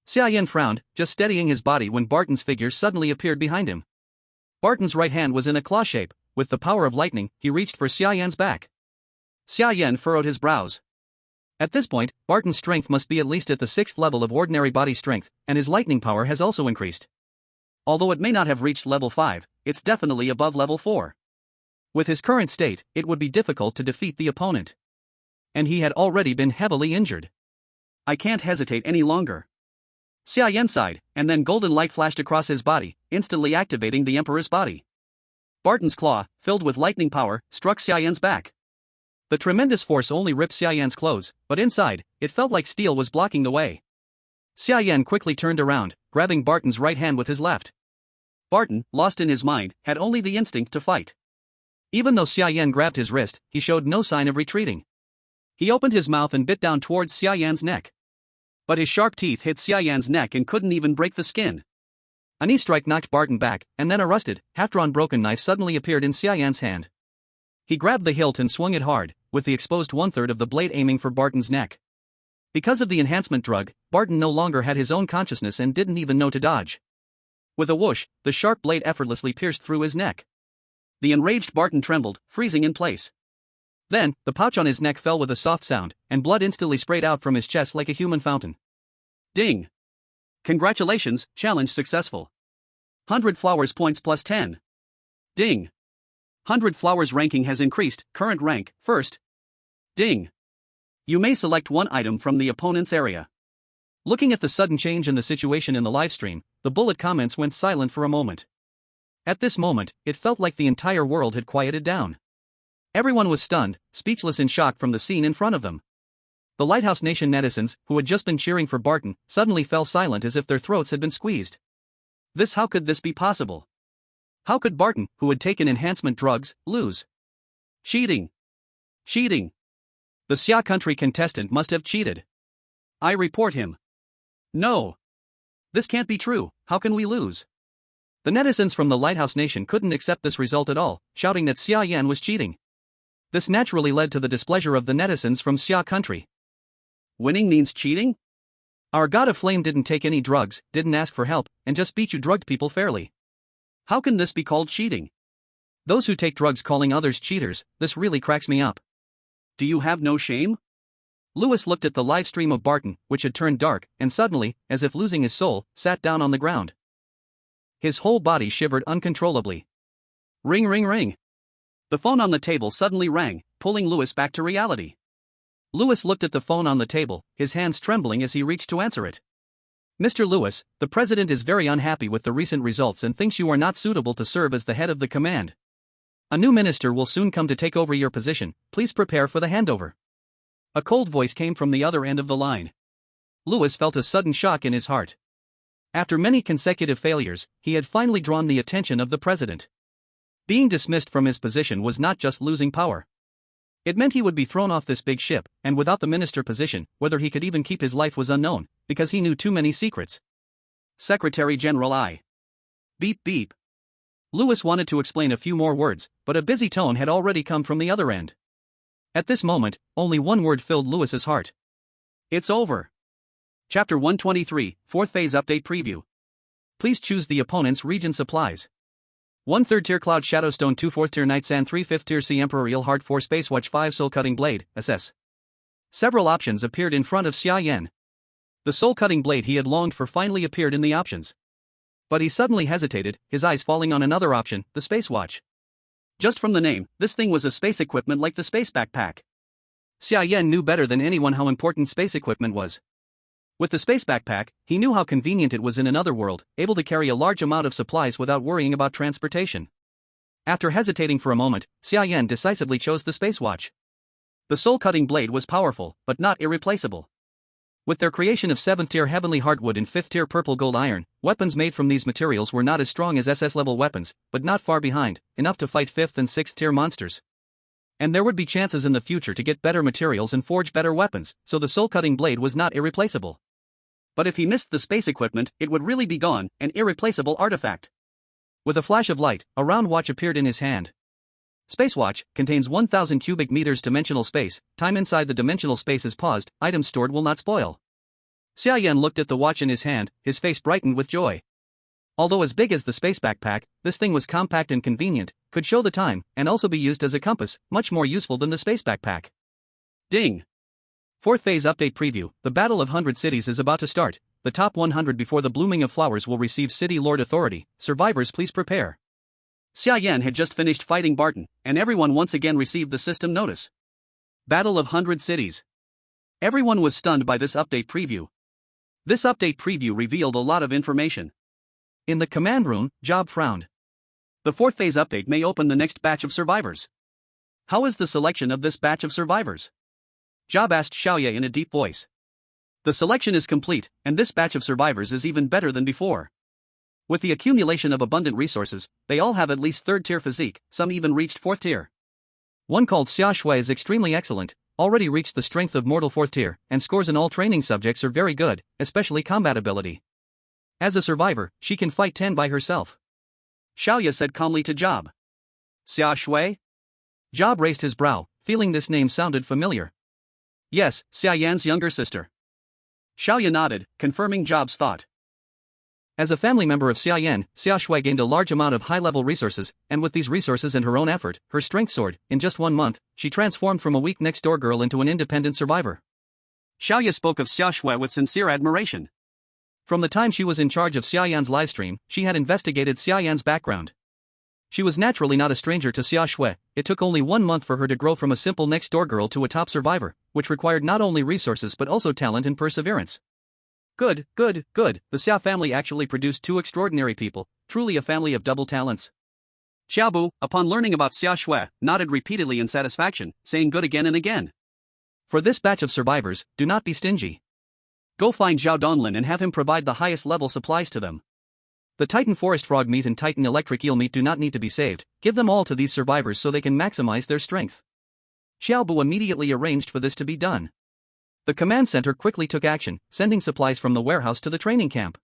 Xia Yan frowned, just steadying his body when Barton's figure suddenly appeared behind him. Barton's right hand was in a claw shape, with the power of lightning, he reached for Xia Yan's back. Xia Yan furrowed his brows. At this point, Barton's strength must be at least at the 6th level of ordinary body strength, and his lightning power has also increased. Although it may not have reached level 5, it's definitely above level 4. With his current state, it would be difficult to defeat the opponent. And he had already been heavily injured. I can't hesitate any longer. Xia Yan sighed, and then golden light flashed across his body, instantly activating the Emperor's body. Barton's claw, filled with lightning power, struck Xia Yan's back. The tremendous force only ripped Xia Yan's clothes, but inside, it felt like steel was blocking the way. Xia Yan quickly turned around, grabbing Barton's right hand with his left. Barton, lost in his mind, had only the instinct to fight. Even though Xia Yan grabbed his wrist, he showed no sign of retreating. He opened his mouth and bit down towards Xia Yan's neck. But his sharp teeth hit Xia Yan's neck and couldn't even break the skin. A knee strike knocked Barton back, and then a rusted, half-drawn broken knife suddenly appeared in Xia Yan's hand. He grabbed the hilt and swung it hard, with the exposed 1/3 of the blade aiming for Barton's neck. Because of the enhancement drug, Barton no longer had his own consciousness and didn't even know to dodge. With a whoosh, the sharp blade effortlessly pierced through his neck. The enraged Barton trembled, freezing in place. Then, the pouch on his neck fell with a soft sound, and blood instantly sprayed out from his chest like a human fountain. Ding! Congratulations, challenge successful. 100 flowers points plus 10. Ding! 100 flowers ranking has increased, current rank, first. Ding! You may select one item from the opponent's area. Looking at the sudden change in the situation in the livestream, the bullet comments went silent for a moment. At this moment, it felt like the entire world had quieted down. Everyone was stunned, speechless in shock from the scene in front of them. The Lighthouse Nation netizens, who had just been cheering for Barton, suddenly fell silent as if their throats had been squeezed. How could this be possible? How could Barton, who had taken enhancement drugs, lose? Cheating! Cheating! The Xia Country contestant must have cheated. I report him. No! This can't be true, how can we lose? The netizens from the Lighthouse Nation couldn't accept this result at all, shouting that Xia Yan was cheating. This naturally led to the displeasure of the netizens from Xia Country. Winning means cheating? Our god of flame didn't take any drugs, didn't ask for help, and just beat you drugged people fairly. How can this be called cheating? Those who take drugs calling others cheaters, this really cracks me up. Do you have no shame? Lewis looked at the live stream of Barton, which had turned dark, and suddenly, as if losing his soul, sat down on the ground. His whole body shivered uncontrollably. Ring ring ring. The phone on the table suddenly rang, pulling Lewis back to reality. Lewis looked at the phone on the table, his hands trembling as he reached to answer it. Mr. Lewis, the president is very unhappy with the recent results and thinks you are not suitable to serve as the head of the command. A new minister will soon come to take over your position, please prepare for the handover. A cold voice came from the other end of the line. Lewis felt a sudden shock in his heart. After many consecutive failures, he had finally drawn the attention of the president. Being dismissed from his position was not just losing power. It meant he would be thrown off this big ship, and without the minister position, whether he could even keep his life was unknown, because he knew too many secrets. Secretary General I. Beep beep. Lewis wanted to explain a few more words, but a busy tone had already come from the other end. At this moment, only one word filled Lewis's heart. It's over. Chapter 123, 4th Phase Update Preview. Please choose the opponent's region supplies. 1 3rd tier Cloud Shadowstone, 2 4th tier Night Sand, 3 5th tier Sea Emperor Eel Heart, 4 Space Watch, 5 Soul Cutting Blade, assess. Several options appeared in front of Xia Yan. The soul cutting blade he had longed for finally appeared in the options. But he suddenly hesitated, his eyes falling on another option, the Space Watch. Just from the name, this thing was a space equipment like the space backpack. Xia Yan knew better than anyone how important space equipment was. With the space backpack, he knew how convenient it was in another world, able to carry a large amount of supplies without worrying about transportation. After hesitating for a moment, Xia Yan decisively chose the space watch. The soul-cutting blade was powerful, but not irreplaceable. With their creation of 7th tier Heavenly Heartwood and 5th tier Purple Gold Iron, weapons made from these materials were not as strong as SS-level weapons, but not far behind, enough to fight 5th and 6th tier monsters. And there would be chances in the future to get better materials and forge better weapons, so the soul-cutting blade was not irreplaceable. But if he missed the space equipment, it would really be gone, an irreplaceable artifact. With a flash of light, a round watch appeared in his hand. Space Watch contains 1000 cubic meters dimensional space, time inside the dimensional space is paused, items stored will not spoil. Xia Yan looked at the watch in his hand, his face brightened with joy. Although as big as the space backpack, this thing was compact and convenient, could show the time, and also be used as a compass, much more useful than the space backpack. Ding! 4th Phase Update Preview, the Battle of 100 Cities is about to start. The top 100 before the blooming of flowers will receive City Lord authority, survivors please prepare. Xia Yan had just finished fighting Barton, and everyone once again received the system notice. Battle of 100 Cities. Everyone was stunned by this update preview. This update preview revealed a lot of information. In the command room, Job frowned. The 4th Phase Update may open the next batch of survivors. How is the selection of this batch of survivors? Job asked Xiaoya in a deep voice. The selection is complete, and this batch of survivors is even better than before. With the accumulation of abundant resources, they all have at least 3rd tier physique, some even reached 4th tier. One called Xia Shui is extremely excellent, already reached the strength of mortal 4th tier, and scores in all training subjects are very good, especially combat ability. As a survivor, she can fight 10 by herself. Xiaoya said calmly to Job. Xia Shui? Job raised his brow, feeling this name sounded familiar. Yes, Xia Yan's younger sister. Xiaoya nodded, confirming Job's thought. As a family member of Xia Yan, Xia Shui gained a large amount of high-level resources, and with these resources and her own effort, her strength soared. In just 1 month, she transformed from a weak next-door girl into an independent survivor. Xiaoya spoke of Xia Shui with sincere admiration. From the time she was in charge of Xia Yan's livestream, she had investigated Xia Yan's background. She was naturally not a stranger to Xia Shui. It took only 1 month for her to grow from a simple next-door girl to a top survivor, which required not only resources but also talent and perseverance. Good, good, good. The Xia family actually produced two extraordinary people, truly a family of double talents. Xiaobu, upon learning about Xia Shui, nodded repeatedly in satisfaction, saying good again and again. For this batch of survivors, do not be stingy. Go find Zhao Donlin and have him provide the highest level supplies to them. The Titan forest frog meat and Titan electric eel meat do not need to be saved, give them all to these survivors so they can maximize their strength. Xiaobu immediately arranged for this to be done. The command center quickly took action, sending supplies from the warehouse to the training camp.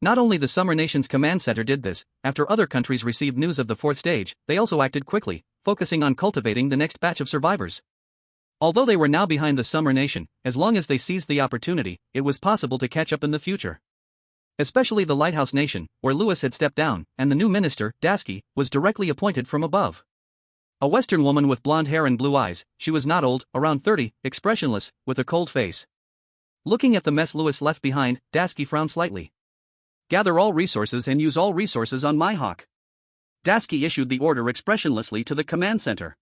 Not only the Summer Nation's command center did this, after other countries received news of the fourth stage, they also acted quickly, focusing on cultivating the next batch of survivors. Although they were now behind the Summer Nation, as long as they seized the opportunity, it was possible to catch up in the future. Especially the Lighthouse Nation, where Lewis had stepped down, and the new minister, Dasky, was directly appointed from above. A Western woman with blonde hair and blue eyes, she was not old, around 30, expressionless, with a cold face. Looking at the mess Lewis left behind, Dasky frowned slightly. Gather all resources and use all resources on Mihawk. Dasky issued the order expressionlessly to the command center.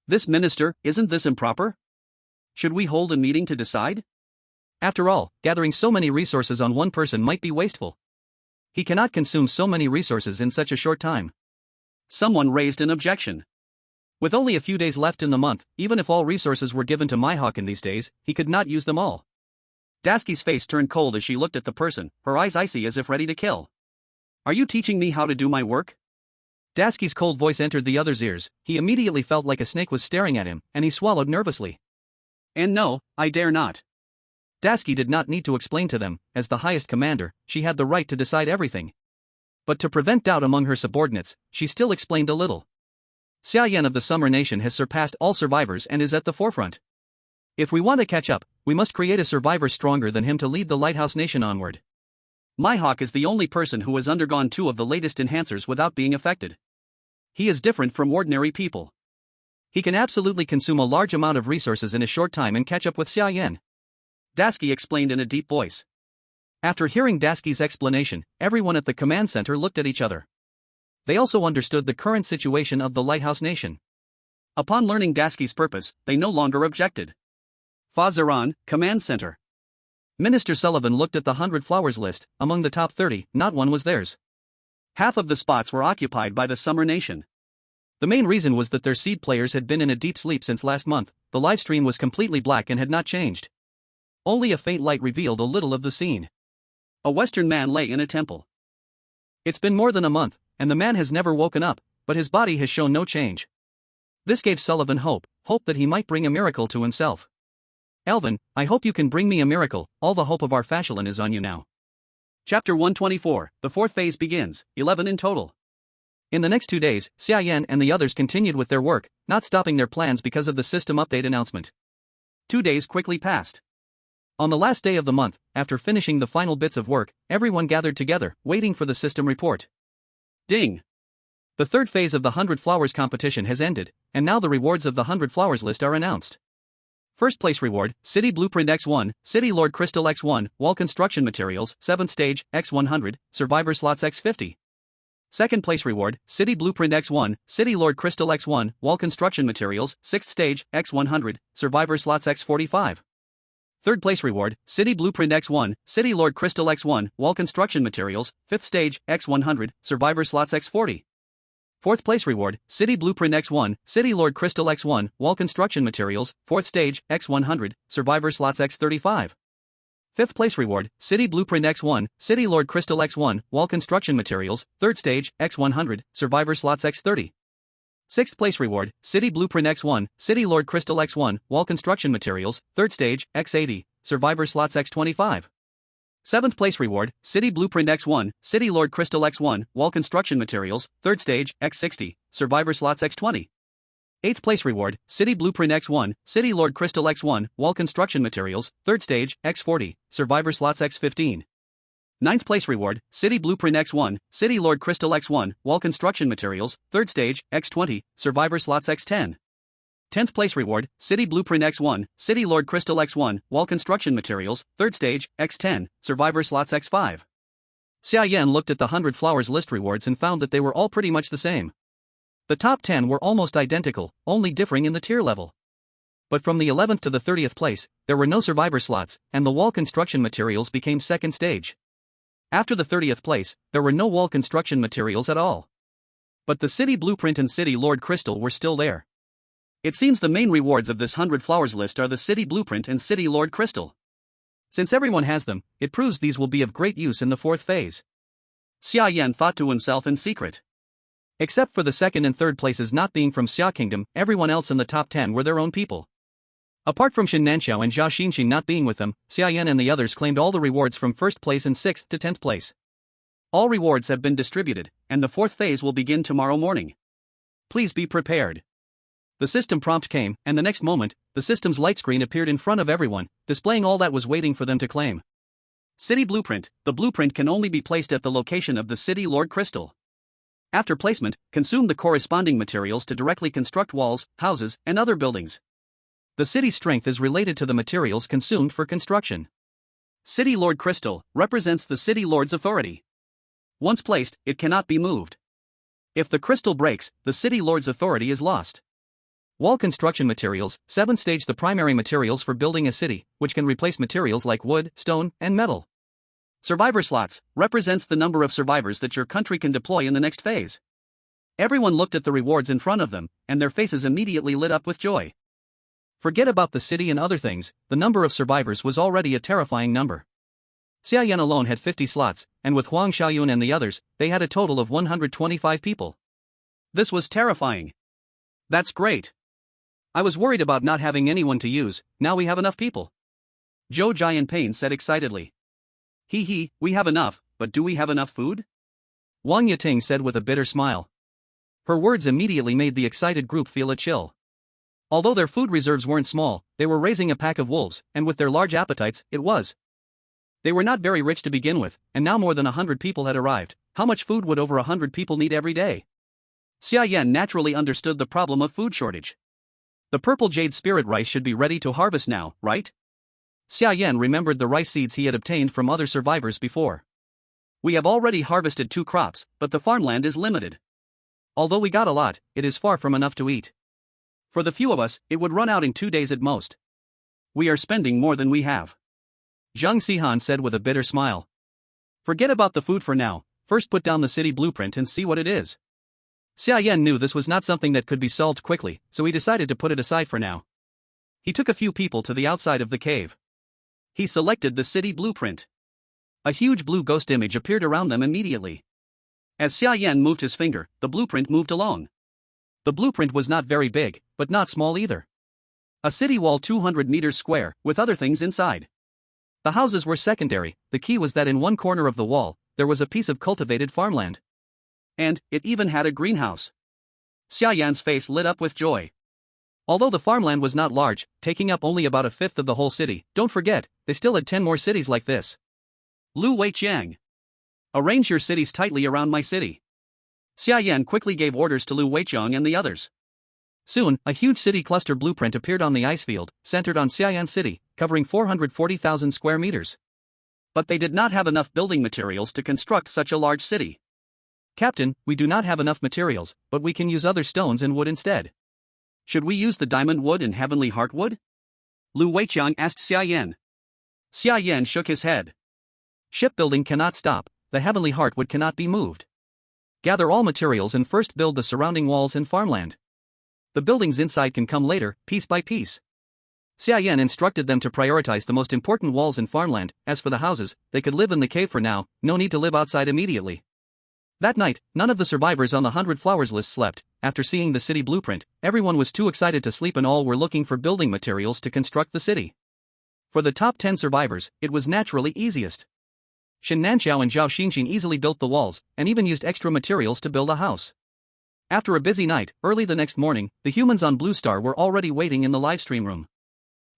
This minister, isn't this improper? Should we hold a meeting to decide? After all, gathering so many resources on one person might be wasteful. He cannot consume so many resources in such a short time. Someone raised an objection. With only a few days left in the month, even if all resources were given to Mihawk in these days, he could not use them all. Dasky's face turned cold as she looked at the person, her eyes icy as if ready to kill. Are you teaching me how to do my work? Dasky's cold voice entered the other's ears. He immediately felt like a snake was staring at him, and he swallowed nervously. And no, I dare not. Dasky did not need to explain to them, as the highest commander, she had the right to decide everything. But to prevent doubt among her subordinates, she still explained a little. Xia Yan of the Summer Nation has surpassed all survivors and is at the forefront. If we want to catch up, we must create a survivor stronger than him to lead the Lighthouse Nation onward. Mihawk is the only person who has undergone two of the latest enhancers without being affected. He is different from ordinary people. He can absolutely consume a large amount of resources in a short time and catch up with Xia Yan. Dasky explained in a deep voice. After hearing Dasky's explanation, everyone at the command center looked at each other. They also understood the current situation of the Lighthouse Nation. Upon learning Dasky's purpose, they no longer objected. Fazaran, Command Center. Minister Sullivan looked at the 100 Flowers list. Among the top 30, not one was theirs. Half of the spots were occupied by the Summer Nation. The main reason was that their seed players had been in a deep sleep since last month. The live stream was completely black and had not changed. Only a faint light revealed a little of the scene. A Western man lay in a temple. It's been more than a month, and the man has never woken up, but his body has shown no change. This gave Sullivan hope that he might bring a miracle to himself. Elvin, I hope you can bring me a miracle. All the hope of our Fashion is on you now. Chapter 124, the fourth phase begins, 11 in total. In the next 2 days, Xia Yan and the others continued with their work, not stopping their plans because of the system update announcement. 2 days quickly passed. On the last day of the month, after finishing the final bits of work, everyone gathered together, waiting for the system report. Ding! The third phase of the 100 Flowers competition has ended, and now the rewards of the 100 Flowers list are announced. First place reward, City Blueprint X1, City Lord Crystal X1, Wall Construction Materials, 7th Stage, X100, Survivor Slots X50. Second place reward, City Blueprint X1, City Lord Crystal X1, Wall Construction Materials, 6th Stage, X100, Survivor Slots X45. Third place reward, City Blueprint X1, City Lord Crystal X1, Wall Construction Materials, 5th Stage, X100, Survivor Slots X40. Fourth place reward, City Blueprint X1, City Lord Crystal X1, Wall Construction Materials, 4th Stage, X100, Survivor Slots X35. Fifth place reward, City Blueprint X1, City Lord Crystal X1, Wall Construction Materials, 3rd Stage, X100, Survivor Slots X30. Sixth place reward, City Blueprint X1, City Lord Crystal X1, Wall Construction Materials, 3rd Stage, X80, Survivor Slots X25. Seventh place reward, City Blueprint X1, City Lord Crystal X1, Wall Construction Materials, 3rd Stage, X60, Survivor Slots X20. Eighth place reward, City Blueprint X1, City Lord Crystal X1, Wall Construction Materials, 3rd Stage, X40, Survivor Slots X15. Ninth place reward, City Blueprint X1, City Lord Crystal X1, Wall Construction Materials, 3rd Stage, X20, Survivor Slots X10. 10th place reward, City Blueprint X1, City Lord Crystal X1, Wall Construction Materials, 3rd Stage, X10, Survivor Slots X5. Xia Yan looked at the 100 Flowers list rewards and found that they were all pretty much the same. The top 10 were almost identical, only differing in the tier level. But from the 11th to the 30th place, there were no survivor slots, and the wall construction materials became second stage. After the 30th place, there were no wall construction materials at all. But the city blueprint and city Lord Crystal were still there. It seems the main rewards of this 100 flowers list are the city blueprint and city Lord Crystal. Since everyone has them, it proves these will be of great use in the fourth phase. Xia Yan thought to himself in secret. Except for the second and third places not being from Xia Kingdom, everyone else in the top 10 were their own people. Apart from Shen Nanxiao and Zhao Xinxin not being with them, Xia Yan and the others claimed all the rewards from 1st place and 6th to 10th place. All rewards have been distributed, and the fourth phase will begin tomorrow morning. Please be prepared. The system prompt came, and the next moment, the system's light screen appeared in front of everyone, displaying all that was waiting for them to claim. City Blueprint. The blueprint can only be placed at the location of the City Lord Crystal. After placement, consume the corresponding materials to directly construct walls, houses, and other buildings. The city's strength is related to the materials consumed for construction. City Lord Crystal represents the City Lord's authority. Once placed, it cannot be moved. If the crystal breaks, the City Lord's authority is lost. Wall construction materials, 7th stage. The primary materials for building a city, which can replace materials like wood, stone, and metal. Survivor slots represents the number of survivors that your country can deploy in the next phase. Everyone looked at the rewards in front of them, and their faces immediately lit up with joy. Forget about the city and other things, the number of survivors was already a terrifying number. Xia Yan alone had 50 slots, and with Huang Xiaoyun and the others, they had a total of 125 people. This was terrifying. That's great. I was worried about not having anyone to use, now we have enough people. Zhou Jianpain said excitedly. We have enough, but do we have enough food? Wang Yating said with a bitter smile. Her words immediately made the excited group feel a chill. Although their food reserves weren't small, they were raising a pack of wolves, and with their large appetites, it was. They were not very rich to begin with, and now more than 100 people had arrived. How much food would over 100 people need every day? Xia Yan naturally understood the problem of food shortage. The purple jade spirit rice should be ready to harvest now, right? Xia Yan remembered the rice seeds he had obtained from other survivors before. We have already harvested 2 crops, but the farmland is limited. Although we got a lot, it is far from enough to eat. For the few of us, it would run out in 2 days at most. We are spending more than we have. Zhang Xihan said with a bitter smile. Forget about the food for now, first put down the city blueprint and see what it is. Xia Yan knew this was not something that could be solved quickly, so he decided to put it aside for now. He took a few people to the outside of the cave. He selected the city blueprint. A huge blue ghost image appeared around them immediately. As Xia Yan moved his finger, the blueprint moved along. The blueprint was not very big, but not small either. A city wall 200 meters square, with other things inside. The houses were secondary, the key was that in one corner of the wall, there was a piece of cultivated farmland. And, it even had a greenhouse. Xia Yan's face lit up with joy. Although the farmland was not large, taking up only about 1/5 of the whole city, don't forget, they still had 10 more cities like this. Lu Weiqiang. Arrange your cities tightly around my city. Xia Yan quickly gave orders to Lu Weiqiang and the others. Soon, a huge city cluster blueprint appeared on the ice field, centered on Xia Yan City, covering 440,000 square meters. But they did not have enough building materials to construct such a large city. Captain, we do not have enough materials, but we can use other stones and wood instead. Should we use the diamond wood and heavenly heart wood? Lu Weiqiang asked Xia Yan. Xia Yan shook his head. Shipbuilding cannot stop, the heavenly heart wood cannot be moved. Gather all materials and first build the surrounding walls and farmland. The buildings inside can come later, piece by piece. Xia Yan instructed them to prioritize the most important walls and farmland. As for the houses, they could live in the cave for now, no need to live outside immediately. That night, none of the survivors on the 100 flowers list slept. After seeing the city blueprint, everyone was too excited to sleep and all were looking for building materials to construct the city. For the top 10 survivors, it was naturally easiest. Shen Nanxiao and Zhao Xinxin easily built the walls, and even used extra materials to build a house. After a busy night, early the next morning, the humans on Blue Star were already waiting in the livestream room.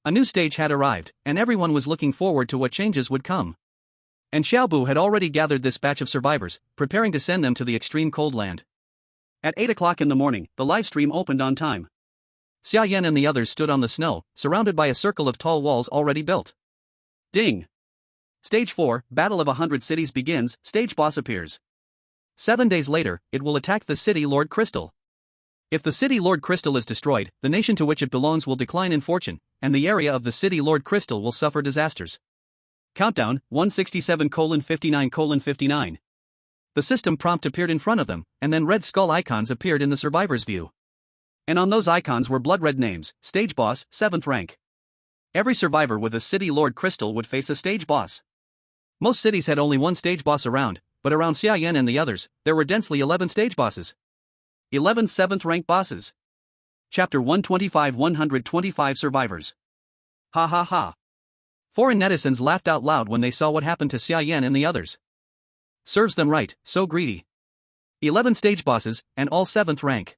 A new stage had arrived, and everyone was looking forward to what changes would come. And Xiaobu had already gathered this batch of survivors, preparing to send them to the extreme cold land. At 8 o'clock in the morning, the livestream opened on time. Xia Yan and the others stood on the snow, surrounded by a circle of tall walls already built. Ding! Stage 4, Battle of 100 Cities begins, stage boss appears. 7 days later, it will attack the city Lord Crystal. If the City Lord Crystal is destroyed, the nation to which it belongs will decline in fortune, and the area of the City Lord Crystal will suffer disasters. Countdown, 167:59:59. The system prompt appeared in front of them, and then red skull icons appeared in the survivor's view. And on those icons were blood red names: Stage Boss, 7th rank. Every survivor with a City Lord Crystal would face a stage boss. Most cities had only one stage boss around, but around Xia Yan and the others, there were densely 11 stage bosses. 11 7th rank bosses. Chapter 125 125 Survivors. Ha ha ha. Foreign netizens laughed out loud when they saw what happened to Xia Yan and the others. Serves them right, so greedy. 11 stage bosses, and all 7th rank.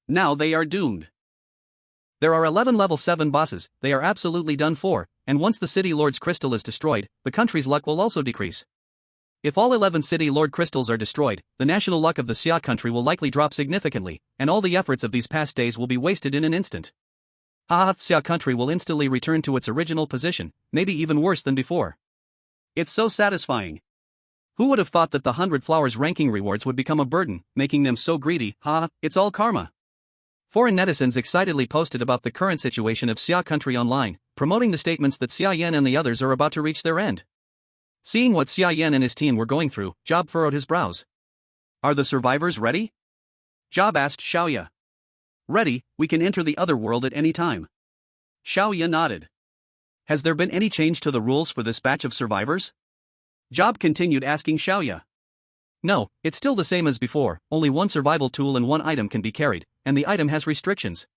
Now they are doomed. There are 11 level 7 bosses, they are absolutely done for, and once the City Lord's crystal is destroyed, the country's luck will also decrease. If all 11 City Lord crystals are destroyed, the national luck of the Xia Country will likely drop significantly, and all the efforts of these past days will be wasted in an instant. Haha, Xia Country will instantly return to its original position, maybe even worse than before. It's so satisfying. Who would have thought that the 100 Flowers ranking rewards would become a burden, making them so greedy? Haha, it's all karma. Foreign netizens excitedly posted about the current situation of Xia Country online, promoting the statements that Xia Yan and the others are about to reach their end. Seeing what Xia Yan and his team were going through, Job furrowed his brows. Are the survivors ready? Job asked Xiaoya. Ready, we can enter the other world at any time. Xiaoya nodded. Has there been any change to the rules for this batch of survivors? Job continued asking Xiaoya. No, it's still the same as before, only one survival tool and one item can be carried, and the item has restrictions.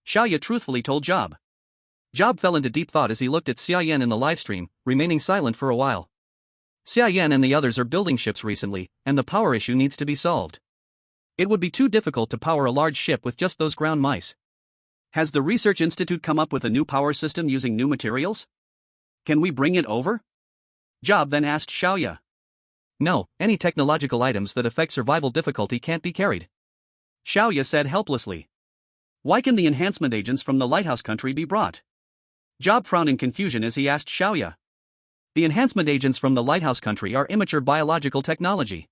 Xiaoya truthfully told Job. Job fell into deep thought as he looked at Xia Yan in the livestream, remaining silent for a while. Xia Yan and the others are building ships recently, and the power issue needs to be solved. It would be too difficult to power a large ship with just those ground mice. Has the Research Institute come up with a new power system using new materials? Can we bring it over? Job then asked Xiaoya. No, any technological items that affect survival difficulty can't be carried. Xiaoya said helplessly. Why can the enhancement agents from the Lighthouse Country be brought? Job frowned in confusion as he asked Xiaoya. The enhancement agents from the Lighthouse Country are immature biological technology.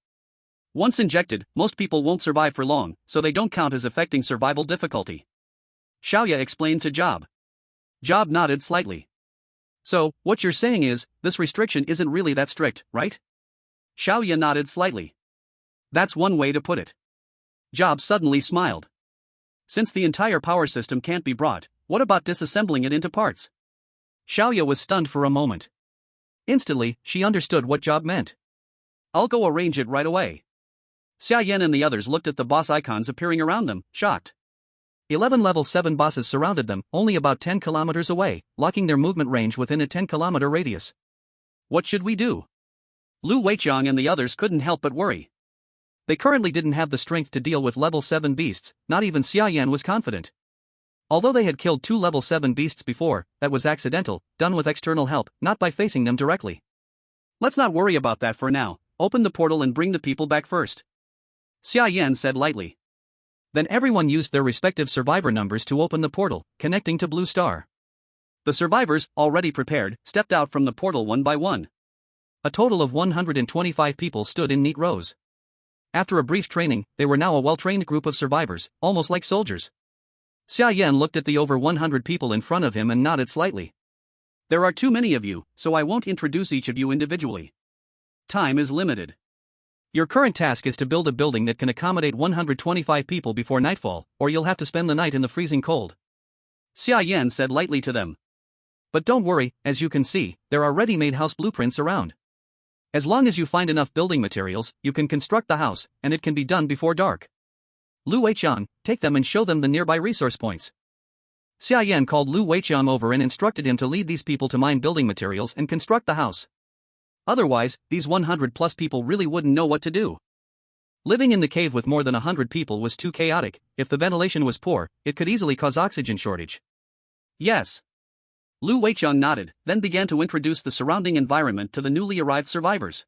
Once injected, most people won't survive for long, so they don't count as affecting survival difficulty. Xiaoya explained to Job. Job nodded slightly. So, what you're saying is, this restriction isn't really that strict, right? Xiaoya nodded slightly. That's one way to put it. Job suddenly smiled. Since the entire power system can't be brought, what about disassembling it into parts? Xiaoya was stunned for a moment. Instantly, she understood what Job meant. I'll go arrange it right away. Xia Yan and the others looked at the boss icons appearing around them, shocked. 11 level 7 bosses surrounded them, only about 10 kilometers away, locking their movement range within a 10-kilometer radius. What should we do? Lu Weiqiang and the others couldn't help but worry. They currently didn't have the strength to deal with level 7 beasts, not even Xia Yan was confident. Although they had killed 2 level 7 beasts before, that was accidental, done with external help, not by facing them directly. Let's not worry about that for now, open the portal and bring the people back first. Xia Yan said lightly. Then everyone used their respective survivor numbers to open the portal, connecting to Blue Star. The survivors, already prepared, stepped out from the portal one by one. A total of 125 people stood in neat rows. After a brief training, they were now a well-trained group of survivors, almost like soldiers. Xia Yan looked at the over 100 people in front of him and nodded slightly. There are too many of you, so I won't introduce each of you individually. Time is limited. Your current task is to build a building that can accommodate 125 people before nightfall, or you'll have to spend the night in the freezing cold. Xia Yan said lightly to them. But don't worry, as you can see, there are ready-made house blueprints around. As long as you find enough building materials, you can construct the house, and it can be done before dark. Lu Weiqiang, take them and show them the nearby resource points. Xia Yan called Lu Weiqiang over and instructed him to lead these people to mine building materials and construct the house. Otherwise, these 100+ people really wouldn't know what to do. Living in the cave with more than 100 people was too chaotic. If the ventilation was poor, it could easily cause oxygen shortage. Yes. Lu Weiqiang nodded, then began to introduce the surrounding environment to the newly arrived survivors.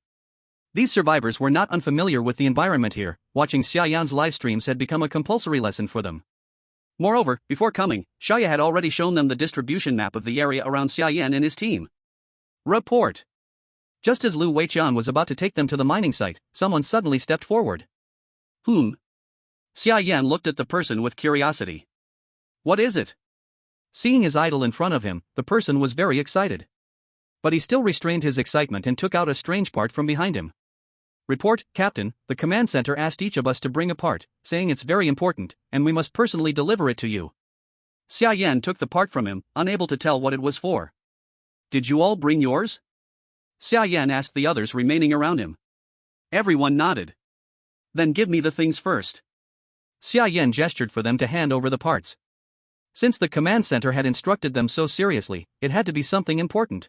These survivors were not unfamiliar with the environment here. Watching Xia Yan's live streams had become a compulsory lesson for them. Moreover, before coming, Xiaoya had already shown them the distribution map of the area around Xia Yan and his team. Report. Just as Lu Weiqiang was about to take them to the mining site, someone suddenly stepped forward. Xia Yan looked at the person with curiosity. What is it? Seeing his idol in front of him, the person was very excited. But he still restrained his excitement and took out a strange part from behind him. Report, Captain, the command center asked each of us to bring a part, saying it's very important, and we must personally deliver it to you. Xia Yan took the part from him, unable to tell what it was for. Did you all bring yours? Xia Yan asked the others remaining around him. Everyone nodded. Then give me the things first. Xia Yan gestured for them to hand over the parts. Since the command center had instructed them so seriously, it had to be something important.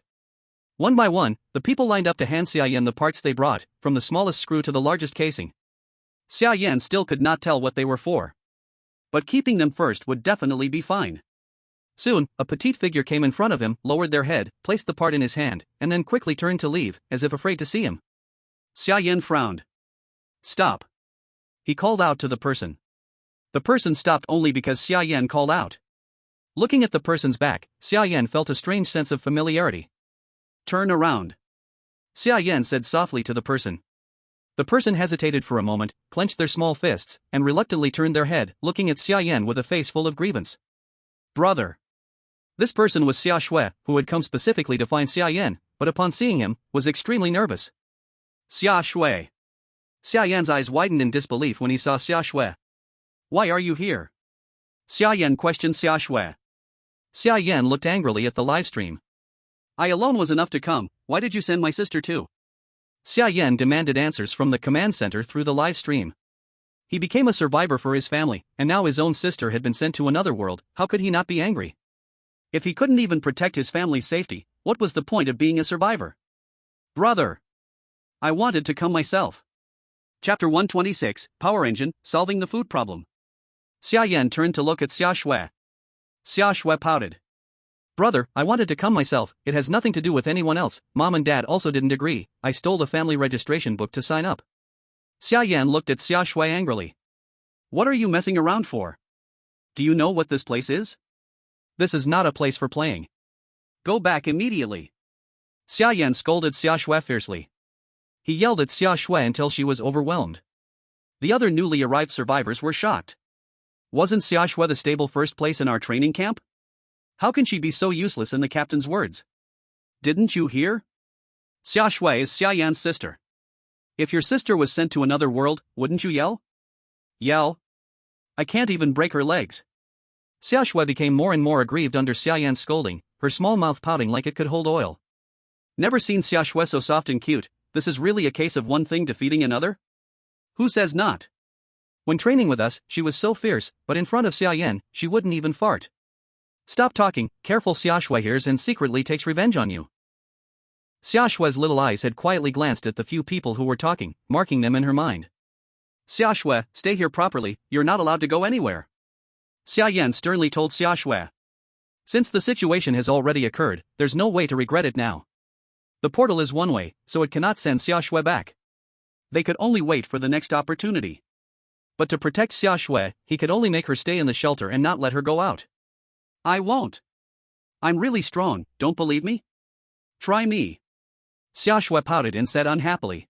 One by one, the people lined up to hand Xia Yan the parts they brought, from the smallest screw to the largest casing. Xia Yan still could not tell what they were for. But keeping them first would definitely be fine. Soon, a petite figure came in front of him, lowered their head, placed the part in his hand, and then quickly turned to leave, as if afraid to see him. Xia Yan frowned. Stop. He called out to the person. The person stopped only because Xia Yan called out. Looking at the person's back, Xia Yan felt a strange sense of familiarity. Turn around. Xia Yan said softly to the person. The person hesitated for a moment, clenched their small fists, and reluctantly turned their head, looking at Xia Yan with a face full of grievance. Brother. This person was Xia Shui, who had come specifically to find Xia Yan, but upon seeing him, was extremely nervous. Xia Shui. Xia Yan's eyes widened in disbelief when he saw Xia Shui. Why are you here? Xia Yan questioned Xia Shui. Xia Yan looked angrily at the live stream. I alone was enough to come, why did you send my sister too? Xia Yan demanded answers from the command center through the live stream. He became a survivor for his family, and now his own sister had been sent to another world. How could he not be angry? If he couldn't even protect his family's safety, what was the point of being a survivor? Brother! I wanted to come myself. Chapter 126, Power Engine, Solving the Food Problem. Xia Yan turned to look at Xia Shui. Xia Shui pouted. Brother, I wanted to come myself, it has nothing to do with anyone else, Mom and Dad also didn't agree, I stole the family registration book to sign up. Xia Yan looked at Xia Shui angrily. What are you messing around for? Do you know what this place is? This is not a place for playing. Go back immediately. Xia Yan scolded Xia Shui fiercely. He yelled at Xia Shui until she was overwhelmed. The other newly arrived survivors were shocked. Wasn't Xia Shui the stable first place in our training camp? How can she be so useless in the captain's words? Didn't you hear? Xia Shui is Xia Yan's sister. If your sister was sent to another world, wouldn't you yell? Yell? I can't even break her legs. Xia Shui became more and more aggrieved under Xia Yan's scolding, her small mouth pouting like it could hold oil. Never seen Xia Shui so soft and cute, this is really a case of one thing defeating another? Who says not? When training with us, she was so fierce, but in front of Xia Yan, she wouldn't even fart. Stop talking, careful Xia Shui hears and secretly takes revenge on you. Xia Shui's little eyes had quietly glanced at the few people who were talking, marking them in her mind. Xia Shui, stay here properly, you're not allowed to go anywhere. Xia Yan sternly told Xia Shui. Since the situation has already occurred, there's no way to regret it now. The portal is one way, so it cannot send Xia Shui back. They could only wait for the next opportunity. But to protect Xia Shui, he could only make her stay in the shelter and not let her go out. I won't. I'm really strong, don't believe me? Try me. Xia Shui pouted and said unhappily.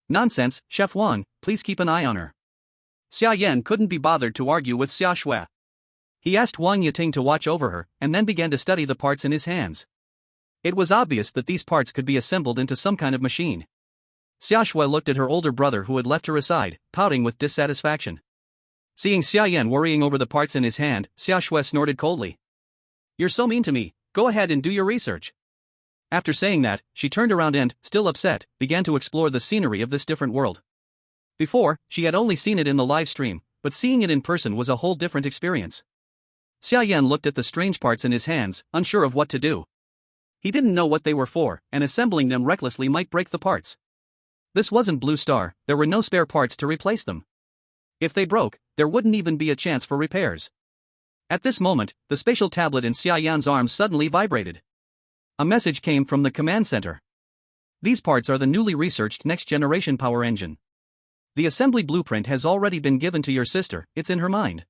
Nonsense, Chef Wang, please keep an eye on her. Xia Yan couldn't be bothered to argue with Xia Shui. He asked Wang Yiting to watch over her, and then began to study the parts in his hands. It was obvious that these parts could be assembled into some kind of machine. Xia Shui looked at her older brother who had left her aside, pouting with dissatisfaction. Seeing Xia Yan worrying over the parts in his hand, Xia Shui snorted coldly. You're so mean to me, go ahead and do your research. After saying that, she turned around and, still upset, began to explore the scenery of this different world. Before, she had only seen it in the live stream, but seeing it in person was a whole different experience. Xia Yan looked at the strange parts in his hands, unsure of what to do. He didn't know what they were for, and assembling them recklessly might break the parts. This wasn't Blue Star, there were no spare parts to replace them. If they broke, there wouldn't even be a chance for repairs. At this moment, the spatial tablet in Xia Yan's arms suddenly vibrated. A message came from the command center. These parts are the newly researched next-generation power engine. The assembly blueprint has already been given to your sister, it's in her mind.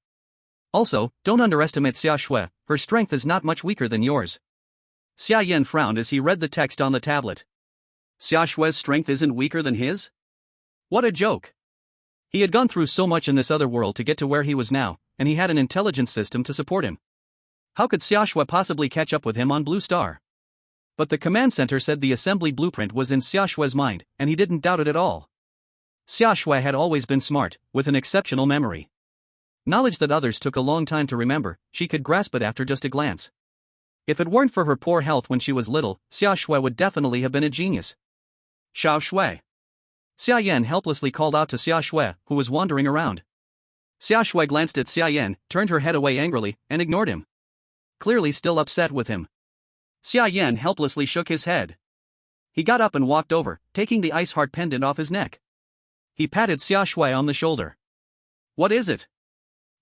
Also, don't underestimate Xia Shui, her strength is not much weaker than yours. Xia Yan frowned as he read the text on the tablet. Xia Shui's strength isn't weaker than his? What a joke. He had gone through so much in this other world to get to where he was now, and he had an intelligence system to support him. How could Xiaxue possibly catch up with him on Blue Star? But the command center said the assembly blueprint was in Xiaxue's mind, and he didn't doubt it at all. Xiaxue had always been smart, with an exceptional memory. Knowledge that others took a long time to remember, she could grasp it after just a glance. If it weren't for her poor health when she was little, Xiaxue would definitely have been a genius. Xiaxue. Xia Yan helplessly called out to Xiaxue, who was wandering around. Xiaxue glanced at Xia Yan, turned her head away angrily, and ignored him. Clearly still upset with him. Xia Yan helplessly shook his head. He got up and walked over, taking the ice heart pendant off his neck. He patted Xiaxue on the shoulder. What is it?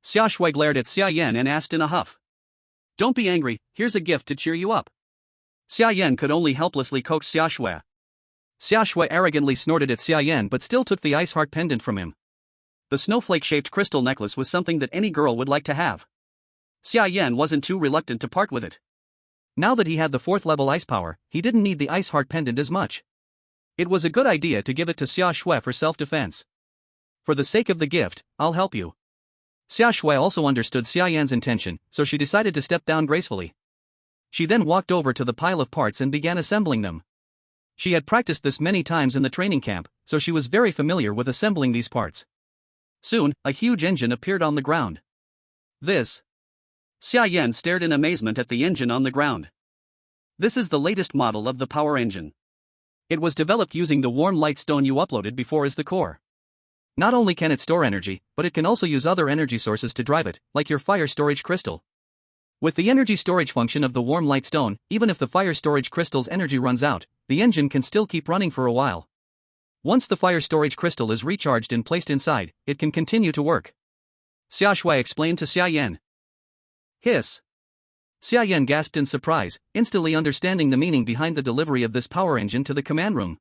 Xiaxue glared at Xia Yan and asked in a huff. Don't be angry, here's a gift to cheer you up. Xia Yan could only helplessly coax Xiaxue. Xiaxue arrogantly snorted at Xia Yan but still took the ice heart pendant from him. The snowflake-shaped crystal necklace was something that any girl would like to have. Xia Yan wasn't too reluctant to part with it. Now that he had the 4th level ice power, he didn't need the ice heart pendant as much. It was a good idea to give it to Xiaxue for self-defense. For the sake of the gift, I'll help you. Xiaxue also understood Xia Yan's intention, so she decided to step down gracefully. She then walked over to the pile of parts and began assembling them. She had practiced this many times in the training camp, so she was very familiar with assembling these parts. Soon, a huge engine appeared on the ground. This. Xia Yan stared in amazement at the engine on the ground. This is the latest model of the power engine. It was developed using the warm light stone you uploaded before as the core. Not only can it store energy, but it can also use other energy sources to drive it, like your fire storage crystal. With the energy storage function of the warm light stone, even if the fire storage crystal's energy runs out, the engine can still keep running for a while. Once the fire storage crystal is recharged and placed inside, it can continue to work. Xiaxue explained to Xia Yan. Hiss. Xia Yan gasped in surprise, instantly understanding the meaning behind the delivery of this power engine to the command room.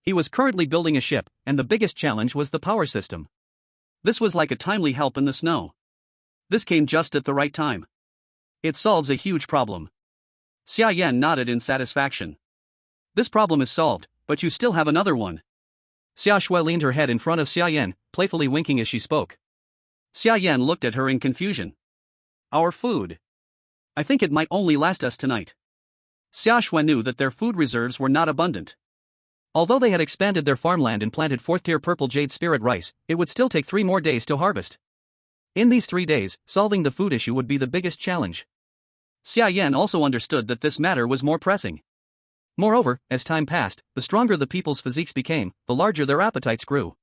He was currently building a ship, and the biggest challenge was the power system. This was like a timely help in the snow. This came just at the right time. It solves a huge problem. Xia Yan nodded in satisfaction. This problem is solved, but you still have another one. Xiaxue leaned her head in front of Xia Yan, playfully winking as she spoke. Xia Yan looked at her in confusion. Our food. I think it might only last us tonight. Xiaxue knew that their food reserves were not abundant. Although they had expanded their farmland and planted 4th-tier purple jade spirit rice, it would still take 3 more days to harvest. In these 3 days, solving the food issue would be the biggest challenge. Xia Yan also understood that this matter was more pressing. Moreover, as time passed, the stronger the people's physiques became, the larger their appetites grew.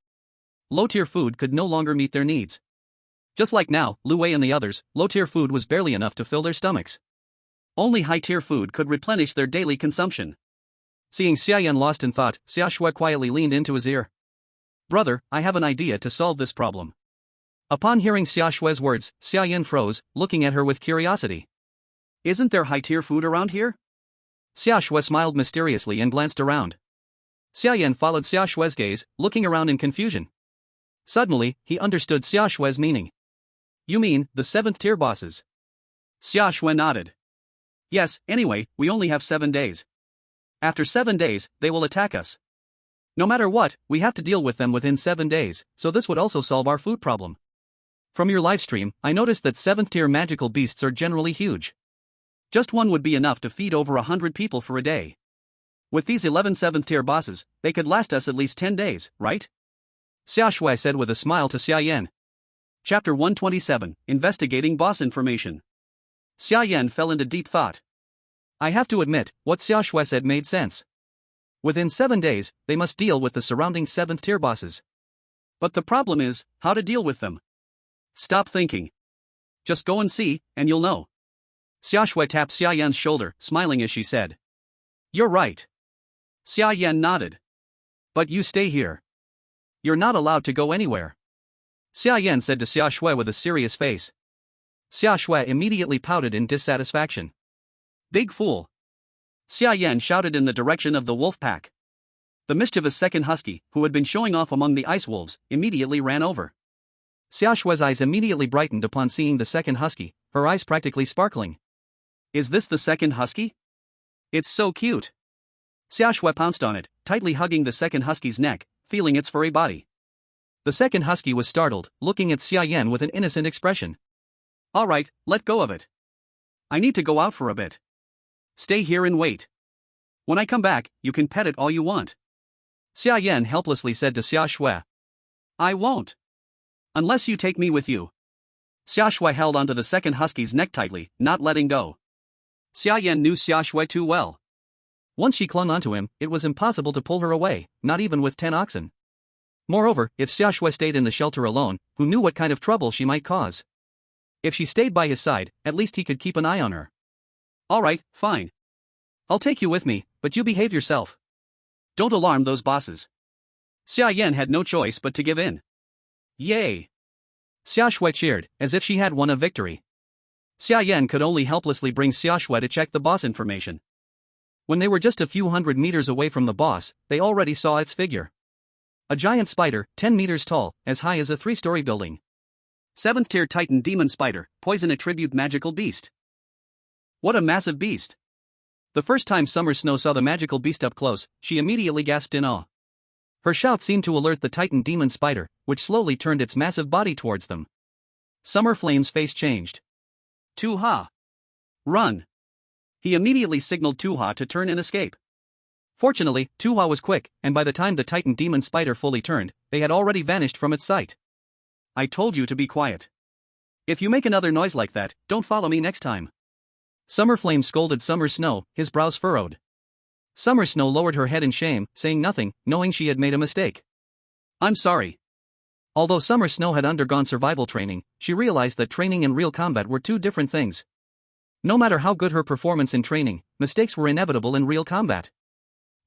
Low-tier food could no longer meet their needs. Just like now, Lu Wei and the others, low-tier food was barely enough to fill their stomachs. Only high-tier food could replenish their daily consumption. Seeing Xia Yan lost in thought, Xiaxue quietly leaned into his ear. Brother, I have an idea to solve this problem. Upon hearing Xiaxue's words, Xia Yan froze, looking at her with curiosity. Isn't there high-tier food around here? Xiaxue smiled mysteriously and glanced around. Xia Yan followed Xiaxue's gaze, looking around in confusion. Suddenly, he understood Xiaxue's meaning. You mean, the 7th-tier bosses? Xiaxue nodded. Yes, anyway, we only have 7 days. After 7 days, they will attack us. No matter what, we have to deal with them within 7 days, so this would also solve our food problem. From your livestream, I noticed that 7th-tier magical beasts are generally huge. Just one would be enough to feed over 100 people for a day. With these 11 7th-tier bosses, they could last us at least 10 days, right? Xiaxue said with a smile to Xia Yan. Chapter 127, Investigating Boss Information. Xia Yan fell into deep thought. I have to admit, what Xiaxue said made sense. Within 7 days, they must deal with the surrounding 7th-tier bosses. But the problem is, how to deal with them. Stop thinking. Just go and see, and you'll know. Xiaxue tapped Xia Yan's shoulder, smiling as she said. You're right. Xia Yan nodded. But you stay here. You're not allowed to go anywhere. Xia Yan said to Xiaxue with a serious face. Xiaxue immediately pouted in dissatisfaction. Big fool. Xia Yan shouted in the direction of the wolf pack. The mischievous second husky, who had been showing off among the ice wolves, immediately ran over. Xiaxue's eyes immediately brightened upon seeing the second husky, her eyes practically sparkling. Is this the second husky? It's so cute. Xiaxue pounced on it, tightly hugging the second husky's neck, feeling its furry body. The second husky was startled, looking at Xia Yan with an innocent expression. Alright, let go of it. I need to go out for a bit. Stay here and wait. When I come back, you can pet it all you want. Xia Yan helplessly said to Xia Shui. I won't. Unless you take me with you. Xia Shui held onto the second husky's neck tightly, not letting go. Xia Yan knew Xia Shui too well. Once she clung onto him, it was impossible to pull her away, not even with 10 oxen. Moreover, if Xia Shui stayed in the shelter alone, who knew what kind of trouble she might cause? If she stayed by his side, at least he could keep an eye on her. Alright, fine. I'll take you with me, but you behave yourself. Don't alarm those bosses. Xia Yan had no choice but to give in. Yay! Xia Shui cheered, as if she had won a victory. Xia Yan could only helplessly bring Xia Shui to check the boss information. When they were just a few hundred meters away from the boss, they already saw its figure. A giant spider, 10 meters tall, as high as a 3-story building. 7th tier Titan Demon Spider, Poison Attribute Magical Beast. What a massive beast! The first time Summer Snow saw the magical beast up close, she immediately gasped in awe. Her shout seemed to alert the Titan Demon Spider, which slowly turned its massive body towards them. Summer Flame's face changed. Tu-ha! Run! He immediately signaled Tu-ha to turn and escape. Fortunately, Tu-ha was quick, and by the time the Titan Demon Spider fully turned, they had already vanished from its sight. I told you to be quiet. If you make another noise like that, don't follow me next time. Summer Flame scolded Summer Snow, his brows furrowed. Summer Snow lowered her head in shame, saying nothing, knowing she had made a mistake. I'm sorry. Although Summer Snow had undergone survival training, she realized that training and real combat were two different things. No matter how good her performance in training, mistakes were inevitable in real combat.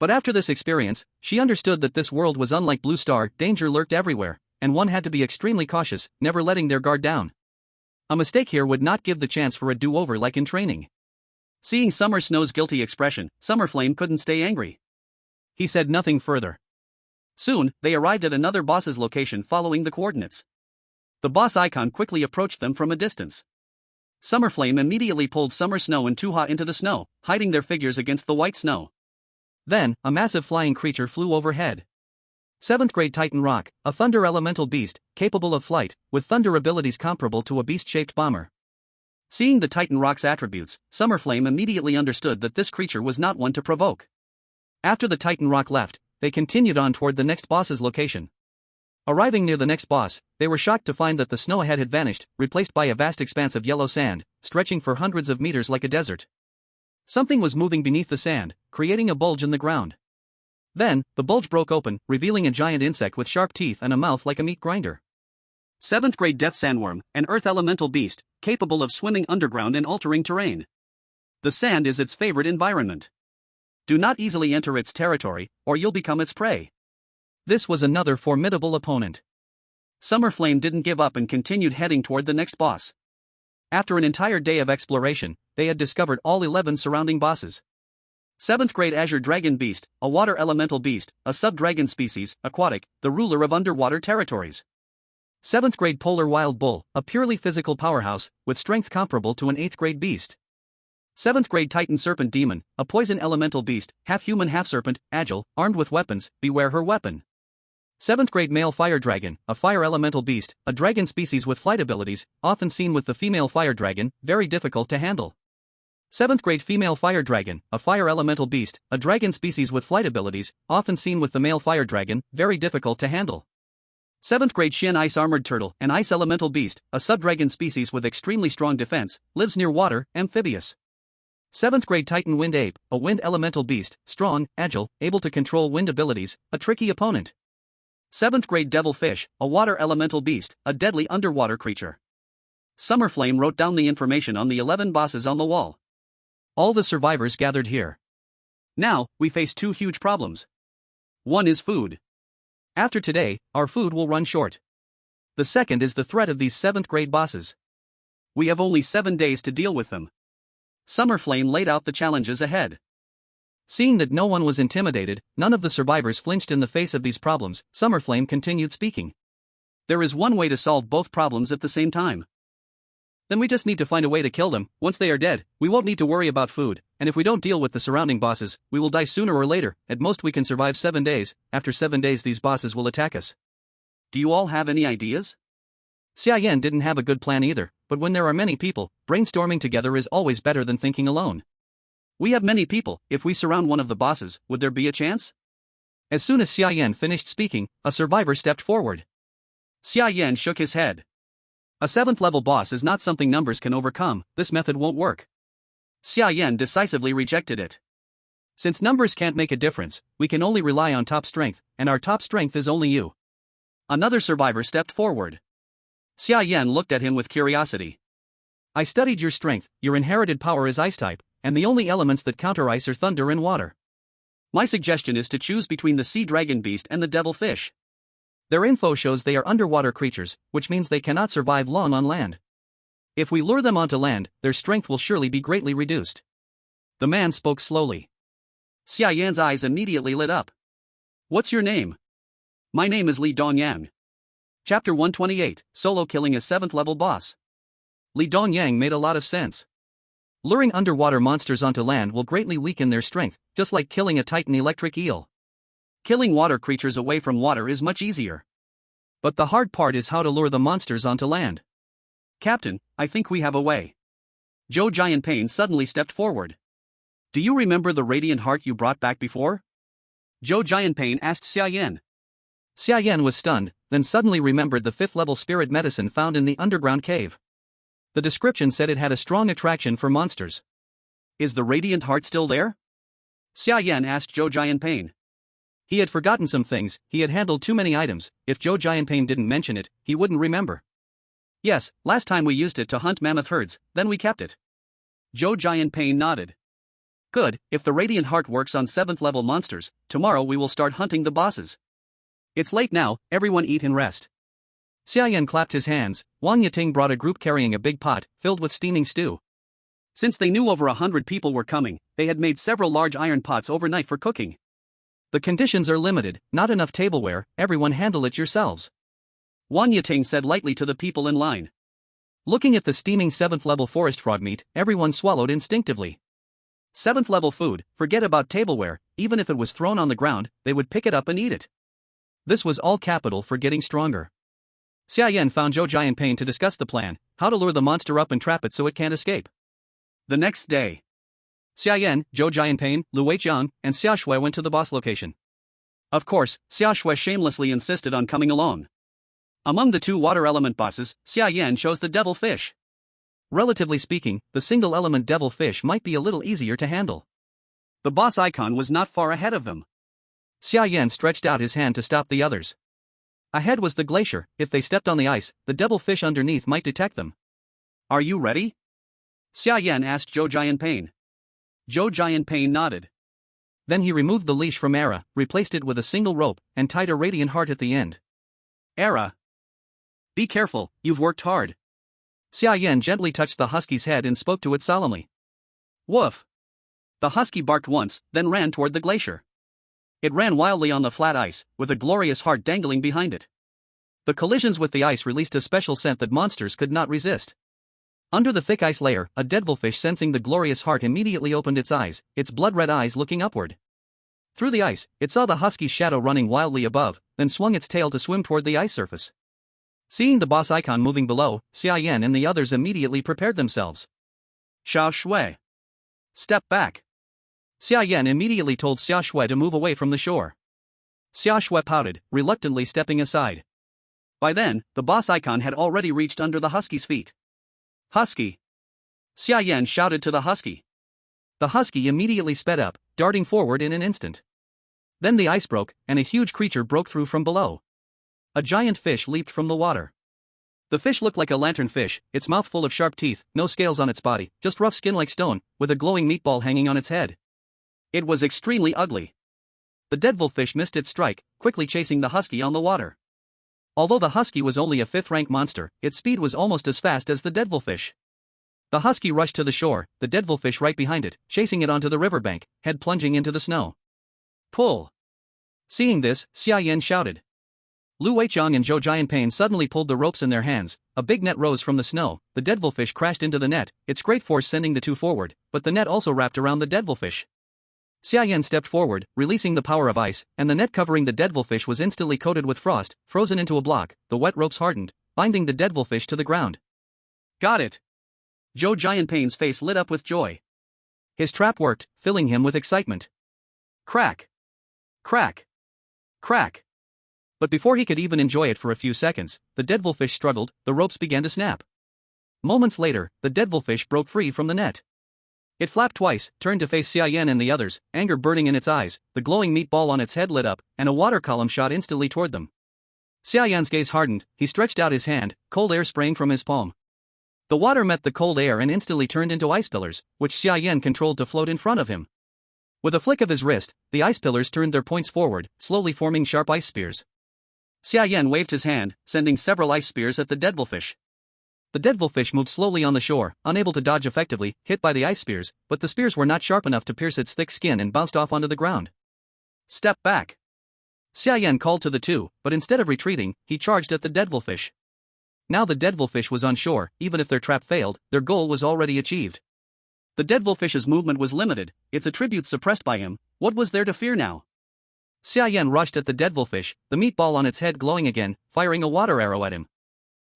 But after this experience, she understood that this world was unlike Blue Star, danger lurked everywhere, and one had to be extremely cautious, never letting their guard down. A mistake here would not give the chance for a do-over like in training. Seeing Summer Snow's guilty expression, Summer Flame couldn't stay angry. He said nothing further. Soon, they arrived at another boss's location following the coordinates. The boss icon quickly approached them from a distance. Summer Flame immediately pulled Summer Snow and Tu-ha into the snow, hiding their figures against the white snow. Then, a massive flying creature flew overhead. 7th grade Titan Rock, a thunder elemental beast, capable of flight, with thunder abilities comparable to a beast-shaped bomber. Seeing the Titan Rock's attributes, Summer Flame immediately understood that this creature was not one to provoke. After the Titan Rock left, they continued on toward the next boss's location. Arriving near the next boss, they were shocked to find that the snow ahead had vanished, replaced by a vast expanse of yellow sand, stretching for hundreds of meters like a desert. Something was moving beneath the sand, creating a bulge in the ground. Then, the bulge broke open, revealing a giant insect with sharp teeth and a mouth like a meat grinder. 7th grade Death Sandworm, an earth elemental beast, capable of swimming underground and altering terrain. The sand is its favorite environment. Do not easily enter its territory, or you'll become its prey. This was another formidable opponent. Summer Flame didn't give up and continued heading toward the next boss. After an entire day of exploration, they had discovered all 11 surrounding bosses. 7th grade Azure Dragon Beast, a water elemental beast, a sub-dragon species, aquatic, the ruler of underwater territories. 7th grade Polar Wild Bull, a purely physical powerhouse, with strength comparable to an 8th grade beast. 7th grade Titan Serpent Demon, a poison elemental beast, half-human half-serpent, agile, armed with weapons, beware her weapon. 7th grade Male Fire Dragon, a fire elemental beast, a dragon species with flight abilities, often seen with the female fire dragon, very difficult to handle. 7th grade Female Fire Dragon, a fire elemental beast, a dragon species with flight abilities, often seen with the male fire dragon, very difficult to handle. 7th grade Xian Ice Armored Turtle, an ice elemental beast, a sub-dragon species with extremely strong defense, lives near water, amphibious. 7th grade Titan Wind Ape, a wind elemental beast, strong, agile, able to control wind abilities, a tricky opponent. 7th grade Devil Fish, a water elemental beast, a deadly underwater creature. Summer Flame wrote down the information on the 11 bosses on the wall. All the survivors gathered here. Now, we face two huge problems. One is food. After today, our food will run short. The second is the threat of these 7th grade bosses. We have only 7 days to deal with them. Summer Flame laid out the challenges ahead. Seeing that no one was intimidated, none of the survivors flinched in the face of these problems, Summer Flame continued speaking. There is one way to solve both problems at the same time. Then we just need to find a way to kill them. Once they are dead, we won't need to worry about food, and if we don't deal with the surrounding bosses, we will die sooner or later. At most we can survive 7 days. After 7 days these bosses will attack us. Do you all have any ideas? Xia Yan didn't have a good plan either, but when there are many people, brainstorming together is always better than thinking alone. We have many people. If we surround one of the bosses, would there be a chance? As soon as Xia Yan finished speaking, a survivor stepped forward. Xia Yan shook his head. A 7th level boss is not something numbers can overcome. This method won't work. Xia Yan decisively rejected it. Since numbers can't make a difference, we can only rely on top strength, and our top strength is only you. Another survivor stepped forward. Xia Yan looked at him with curiosity. I studied your strength. Your inherited power is ice type, and the only elements that counter ice are thunder and water. My suggestion is to choose between the sea dragon beast and the devil fish. Their info shows they are underwater creatures, which means they cannot survive long on land. If we lure them onto land, their strength will surely be greatly reduced. The man spoke slowly. Xia Yan's eyes immediately lit up. What's your name? My name is Li Dongyang. Chapter 128, Solo Killing a 7th Level Boss. Li Dongyang made a lot of sense. Luring underwater monsters onto land will greatly weaken their strength, just like killing a titan electric eel. Killing water creatures away from water is much easier. But the hard part is how to lure the monsters onto land. Captain, I think we have a way. Zhou Jianping suddenly stepped forward. Do you remember the radiant heart you brought back before? Zhou Jianping asked Xia Yan. Xia Yan was stunned, then suddenly remembered the 5th level spirit medicine found in the underground cave. The description said it had a strong attraction for monsters. Is the radiant heart still there? Xia Yan asked Zhou Jianping. He had forgotten some things. He had handled too many items. If Zhou Jianping didn't mention it, he wouldn't remember. Yes, last time we used it to hunt mammoth herds, then we kept it. Zhou Jianping nodded. Good, if the radiant heart works on 7th level monsters, tomorrow we will start hunting the bosses. It's late now, everyone eat and rest. Xia Yan clapped his hands. Wang Yiting brought a group carrying a big pot, filled with steaming stew. Since they knew over 100 people were coming, they had made several large iron pots overnight for cooking. The conditions are limited, not enough tableware, everyone handle it yourselves. Wang Yiting said lightly to the people in line. Looking at the steaming 7th level forest frog meat, everyone swallowed instinctively. 7th level food, forget about tableware, even if it was thrown on the ground, they would pick it up and eat it. This was all capital for getting stronger. Xia Yan found Zhou Jianping to discuss the plan, how to lure the monster up and trap it so it can't escape. The next day, Xia Yan, Zhou Jianping, Lu Weiqiang, and Xia Shui went to the boss location. Of course, Xia Shui shamelessly insisted on coming along. Among the 2 water element bosses, Xia Yan chose the devil fish. Relatively speaking, the single element devil fish might be a little easier to handle. The boss icon was not far ahead of them. Xia Yan stretched out his hand to stop the others. Ahead was the glacier. If they stepped on the ice, the devil fish underneath might detect them. Are you ready? Xia Yan asked Zhou Jianping. Zhou Jianping nodded. Then he removed the leash from Era, replaced it with a single rope, and tied a radiant heart at the end. Era. Be careful, you've worked hard. Xia Yan gently touched the husky's head and spoke to it solemnly. Woof. The husky barked once, then ran toward the glacier. It ran wildly on the flat ice, with a glorious heart dangling behind it. The collisions with the ice released a special scent that monsters could not resist. Under the thick ice layer, a devilfish sensing the glorious heart immediately opened its eyes, its blood-red eyes looking upward. Through the ice, it saw the husky's shadow running wildly above, then swung its tail to swim toward the ice surface. Seeing the boss icon moving below, Xia Yan and the others immediately prepared themselves. Xia Shui. Step back. Xia Yan immediately told Xia Shui to move away from the shore. Xia Shui pouted, reluctantly stepping aside. By then, the boss icon had already reached under the husky's feet. Husky. Xia Yan shouted to the husky. The husky immediately sped up, darting forward in an instant. Then the ice broke, and a huge creature broke through from below. A giant fish leaped from the water. The fish looked like a lanternfish, its mouth full of sharp teeth, no scales on its body, just rough skin like stone, with a glowing meatball hanging on its head. It was extremely ugly. The devilfish missed its strike, quickly chasing the husky on the water. Although the husky was only a 5th-rank monster, its speed was almost as fast as the devilfish. The husky rushed to the shore, the devilfish right behind it, chasing it onto the riverbank, head plunging into the snow. Pull! Seeing this, Xia Yan shouted. Lu Weiqiang and Zhou Jianping suddenly pulled the ropes in their hands, a big net rose from the snow, the devilfish crashed into the net, its great force sending the 2 forward, but the net also wrapped around the devilfish. Xia Yan stepped forward, releasing the power of ice, and the net covering the devilfish was instantly coated with frost, frozen into a block. The wet ropes hardened, binding the devilfish to the ground. Got it! Zhou Jianping's face lit up with joy. His trap worked, filling him with excitement. Crack! Crack! Crack! But before he could even enjoy it for a few seconds, the devilfish struggled, the ropes began to snap. Moments later, the devilfish broke free from the net. It flapped twice, turned to face Xia Yan and the others, anger burning in its eyes, the glowing meatball on its head lit up, and a water column shot instantly toward them. Xia Yan's gaze hardened, he stretched out his hand, cold air spraying from his palm. The water met the cold air and instantly turned into ice pillars, which Xia Yan controlled to float in front of him. With a flick of his wrist, the ice pillars turned their points forward, slowly forming sharp ice spears. Xia Yan waved his hand, sending several ice spears at the devilfish. The devilfish moved slowly on the shore, unable to dodge effectively, hit by the ice spears, but the spears were not sharp enough to pierce its thick skin and bounced off onto the ground. Step back! Xia Yan called to the two, but instead of retreating, he charged at the devilfish. Now the devilfish was on shore, even if their trap failed, their goal was already achieved. The devilfish's movement was limited, its attributes suppressed by him. What was there to fear now? Xia Yan rushed at the devilfish, the meatball on its head glowing again, firing a water arrow at him.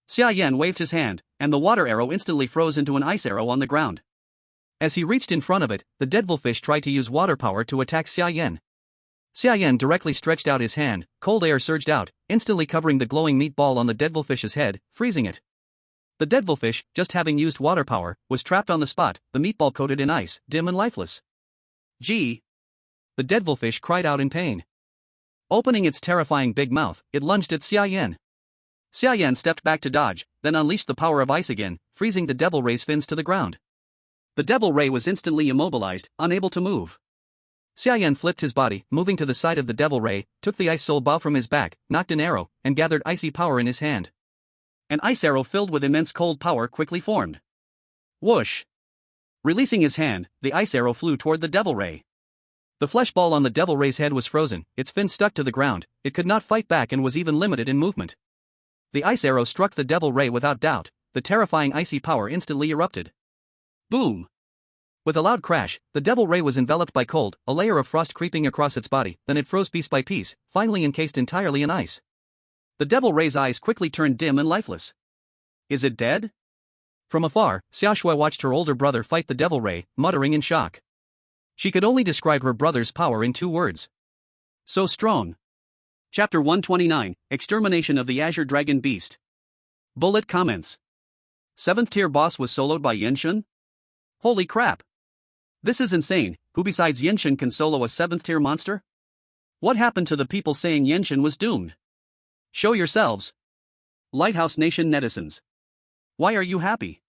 Xia Yan waved his hand, and the water arrow instantly froze into an ice arrow on the ground. As he reached in front of it, the devilfish tried to use water power to attack Xia Yan. Xia Yan directly stretched out his hand, cold air surged out, instantly covering the glowing meatball on the devilfish's head, freezing it. The devilfish, just having used water power, was trapped on the spot, the meatball coated in ice, dim and lifeless. Gee! The devilfish cried out in pain. Opening its terrifying big mouth, it lunged at Xia Yan. Xia Yan stepped back to dodge, then unleashed the power of ice again, freezing the devil ray's fins to the ground. The devil ray was instantly immobilized, unable to move. Xia Yan flipped his body, moving to the side of the devil ray, took the ice soul bow from his back, knocked an arrow, and gathered icy power in his hand. An ice arrow filled with immense cold power quickly formed. Whoosh! Releasing his hand, the ice arrow flew toward the devil ray. The flesh ball on the devil ray's head was frozen, its fins stuck to the ground, it could not fight back and was even limited in movement. The ice arrow struck the devil ray without doubt, the terrifying icy power instantly erupted. Boom! With a loud crash, the devil ray was enveloped by cold, a layer of frost creeping across its body, then it froze piece by piece, finally encased entirely in ice. The devil ray's eyes quickly turned dim and lifeless. Is it dead? From afar, Xiaoshui watched her older brother fight the devil ray, muttering in shock. She could only describe her brother's power in 2 words. So strong. Chapter 129, Extermination of the Azure Dragon Beast. Bullet comments. 7th tier boss was soloed by Yenshin? Holy crap! This is insane, who besides Yenshin can solo a 7th tier monster? What happened to the people saying Yenshin was doomed? Show yourselves. Lighthouse Nation netizens. Why are you happy?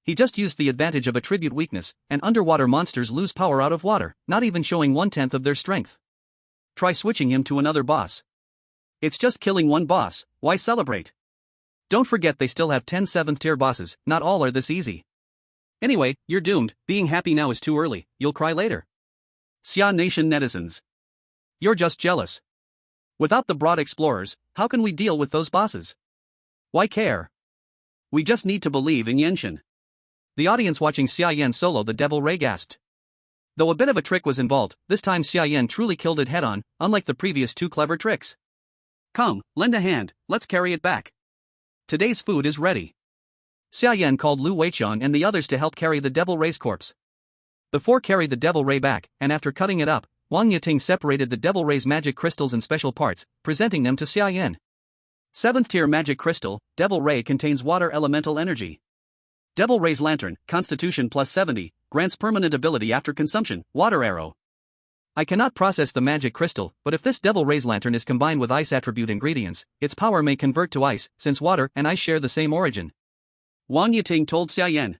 He just used the advantage of attribute weakness, and underwater monsters lose power out of water, not even showing 1/10 of their strength. Try switching him to another boss. It's just killing one boss, why celebrate? Don't forget they still have 10 7th tier bosses, not all are this easy. Anyway, you're doomed, being happy now is too early, you'll cry later. Xia Nation netizens. You're just jealous. Without the broad explorers, how can we deal with those bosses? Why care? We just need to believe in Yenshin. The audience watching Xia Yan solo the devil ray gasped. Though a bit of a trick was involved, this time Xia Yan truly killed it head-on, unlike the previous 2 clever tricks. Come, lend a hand, let's carry it back. Today's food is ready. Xia Yan called Lu Weiqian and the others to help carry the devil ray's corpse. The 4 carried the devil ray back, and after cutting it up, Wang Yiting separated the devil ray's magic crystals in special parts, presenting them to Xia Yan. 7th tier magic crystal, devil ray contains water elemental energy. Devil ray's lantern, constitution plus 70, grants permanent ability after consumption, water arrow. I cannot process the magic crystal, but if this devil ray's lantern is combined with ice attribute ingredients, its power may convert to ice, since water and ice share the same origin. Wang Yiting told Xia Yan.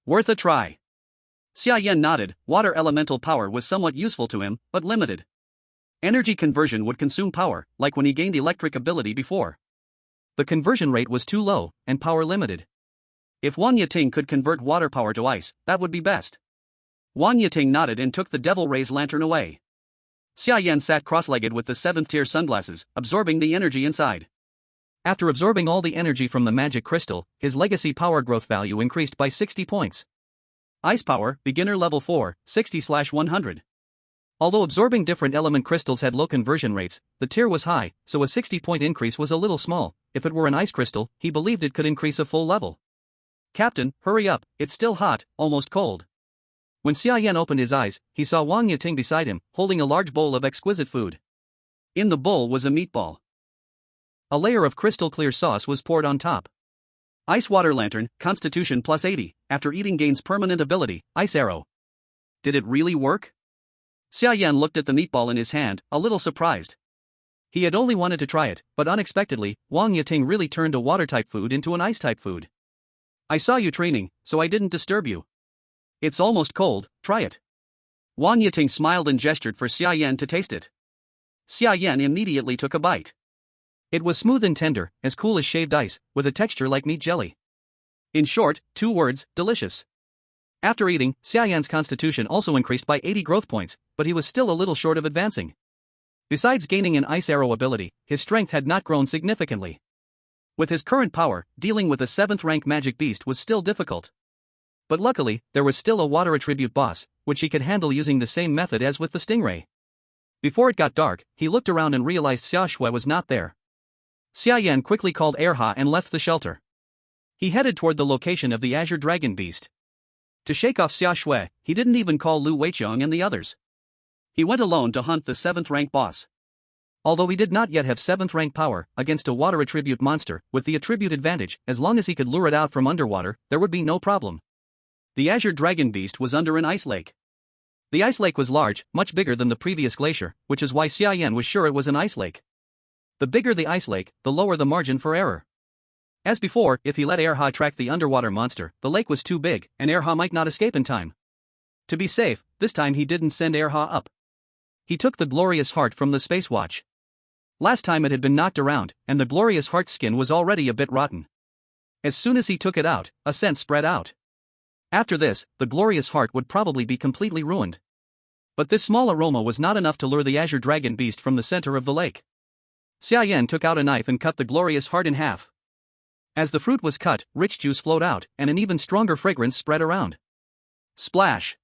Worth a try. Xia Yan nodded, water elemental power was somewhat useful to him, but limited. Energy conversion would consume power, like when he gained electric ability before. The conversion rate was too low, and power limited. If Wang Yiting could convert water power to ice, that would be best. Wang Yiting nodded and took the devil ray's lantern away. Xia Yan sat cross-legged with the 7th tier sunglasses, absorbing the energy inside. After absorbing all the energy from the magic crystal, his legacy power growth value increased by 60 points. Ice power, beginner level 4, 60/100. Although absorbing different element crystals had low conversion rates, the tier was high, so a 60-point increase was a little small. If it were an ice crystal, he believed it could increase a full level. Captain, hurry up, it's still hot, almost cold. When Xia Yan opened his eyes, he saw Wang Mozhe beside him, holding a large bowl of exquisite food. In the bowl was a meatball. A layer of crystal-clear sauce was poured on top. Ice water lantern, Constitution plus 80, after eating gains permanent ability, Ice Arrow. Did it really work? Xia Yan looked at the meatball in his hand, a little surprised. He had only wanted to try it, but unexpectedly, Wang Mozhe really turned a water-type food into an ice-type food. I saw you training, so I didn't disturb you. It's almost cold, try it. Wang Mozhe smiled and gestured for Xia Yan to taste it. Xia Yan immediately took a bite. It was smooth and tender, as cool as shaved ice, with a texture like meat jelly. In short, 2 words, delicious. After eating, Xia Yan's constitution also increased by 80 growth points, but he was still a little short of advancing. Besides gaining an ice arrow ability, his strength had not grown significantly. With his current power, dealing with a 7th rank magic beast was still difficult. But luckily, there was still a water attribute boss, which he could handle using the same method as with the stingray. Before it got dark, he looked around and realized Xia Shui was not there. Xia Yan quickly called Erha and left the shelter. He headed toward the location of the Azure Dragon Beast. To shake off Xia Shui, he didn't even call Lu Weiqiang and the others. He went alone to hunt the 7th rank boss. Although he did not yet have 7th rank power, against a water attribute monster, with the attribute advantage, as long as he could lure it out from underwater, there would be no problem. The Azure Dragon Beast was under an ice lake. The ice lake was large, much bigger than the previous glacier, which is why Xia Yan was sure it was an ice lake. The bigger the ice lake, the lower the margin for error. As before, if he let Erha track the underwater monster, the lake was too big, and Erha might not escape in time. To be safe, this time he didn't send Erha up. He took the glorious heart from the space watch. Last time it had been knocked around, and the glorious heart's skin was already a bit rotten. As soon as he took it out, a scent spread out. After this, the glorious heart would probably be completely ruined. But this small aroma was not enough to lure the Azure Dragon Beast from the center of the lake. Xia Yan took out a knife and cut the glorious heart in half. As the fruit was cut, rich juice flowed out, and an even stronger fragrance spread around. Splash!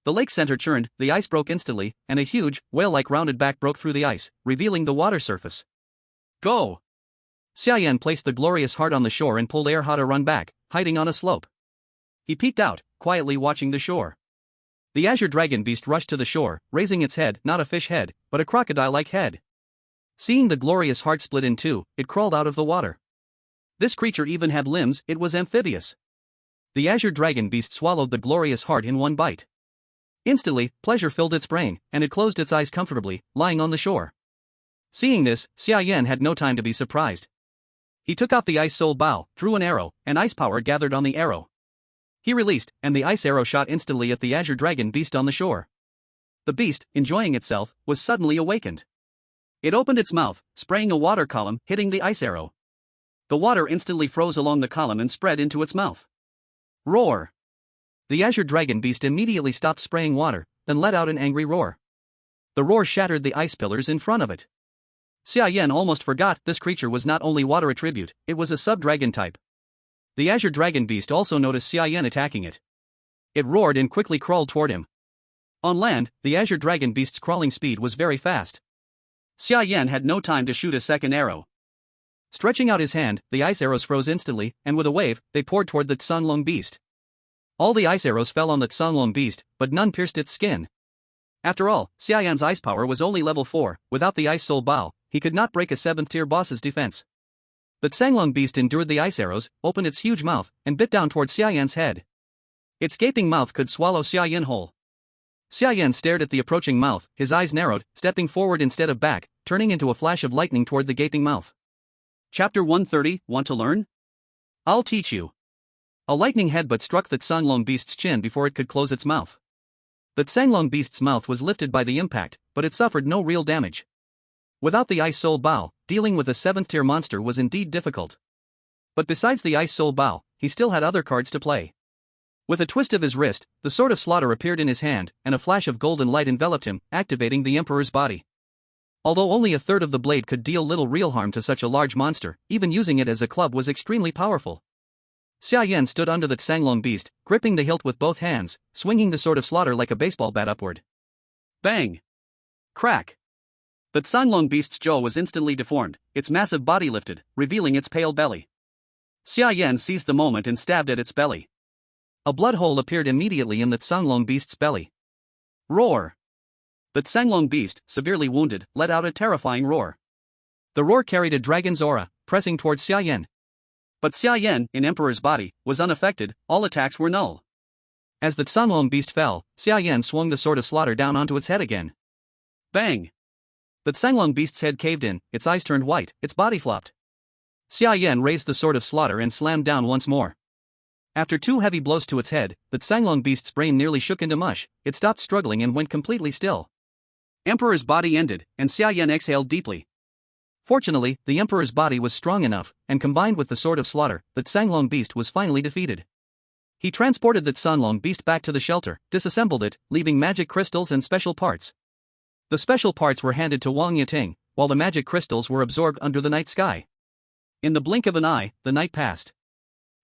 The lake center churned, the ice broke instantly, and a huge, whale-like rounded back broke through the ice, revealing the water surface. Go! Xia Yan placed the glorious heart on the shore and pulled Erha to run back, hiding on a slope. He peeked out, quietly watching the shore. The Azure Dragon Beast rushed to the shore, raising its head, not a fish head, but a crocodile-like head. Seeing the glorious heart split in two, it crawled out of the water. This creature even had limbs, it was amphibious. The Azure Dragon Beast swallowed the glorious heart in one bite. Instantly, pleasure filled its brain, and it closed its eyes comfortably, lying on the shore. Seeing this, Xia Yan had no time to be surprised. He took out the ice soul bow, drew an arrow, and ice power gathered on the arrow. He released, and the ice arrow shot instantly at the Azure Dragon Beast on the shore. The beast, enjoying itself, was suddenly awakened. It opened its mouth, spraying a water column, hitting the ice arrow. The water instantly froze along the column and spread into its mouth. Roar! The Azure Dragon Beast immediately stopped spraying water, then let out an angry roar. The roar shattered the ice pillars in front of it. Xia Yan almost forgot this creature was not only water attribute, it was a sub-dragon type. The Azure Dragon Beast also noticed Xia Yan attacking it. It roared and quickly crawled toward him. On land, the Azure Dragon Beast's crawling speed was very fast. Xia Yan had no time to shoot a second arrow. Stretching out his hand, the ice arrows froze instantly, and with a wave, they poured toward the Tsunlong Beast. All the ice arrows fell on the Tsunlong Beast, but none pierced its skin. After all, Xia Yan's ice power was only level 4, without the ice soul bow, he could not break a 7th tier boss's defense. The Tsunlong Beast endured the ice arrows, opened its huge mouth, and bit down toward Xia Yan's head. Its gaping mouth could swallow Xia Yan whole. Xia Yan stared at the approaching mouth, his eyes narrowed, stepping forward instead of back, turning into a flash of lightning toward the gaping mouth. Chapter 130, Want to learn? I'll teach you. A lightning headbutt struck the Tsunlong Beast's chin before it could close its mouth. The Tsunlong Beast's mouth was lifted by the impact, but it suffered no real damage. Without the Ice Soul Bow, dealing with a 7th tier monster was indeed difficult. But besides the Ice Soul Bow, he still had other cards to play. With a twist of his wrist, the Sword of Slaughter appeared in his hand, and a flash of golden light enveloped him, activating the Emperor's body. Although only a third of the blade could deal little real harm to such a large monster, even using it as a club was extremely powerful. Xia Yan stood under the Tsunlong Beast, gripping the hilt with both hands, swinging the Sword of Slaughter like a baseball bat upward. Bang! Crack! The Tsanglong beast's jaw was instantly deformed, its massive body lifted, revealing its pale belly. Xia Yan seized the moment and stabbed at its belly. A blood hole appeared immediately in the Tsanglong beast's belly. Roar! The Tsanglong beast, severely wounded, let out a terrifying roar. The roar carried a dragon's aura, pressing towards Xia Yan. But Xia Yan, in Emperor's body, was unaffected, all attacks were null. As the Tsanglong beast fell, Xia Yan swung the sword of slaughter down onto its head again. Bang! The Tsanglong beast's head caved in, its eyes turned white, its body flopped. Xia Yan raised the sword of slaughter and slammed down once more. After 2 heavy blows to its head, the Tsanglong beast's brain nearly shook into mush, it stopped struggling and went completely still. Emperor's body ended, and Xia Yan exhaled deeply. Fortunately, the Emperor's body was strong enough, and combined with the sword of slaughter, the Tsanglong beast was finally defeated. He transported the Tsanglong beast back to the shelter, disassembled it, leaving magic crystals and special parts. The special parts were handed to Wang Mozhe, while the magic crystals were absorbed under the night sky. In the blink of an eye, the night passed.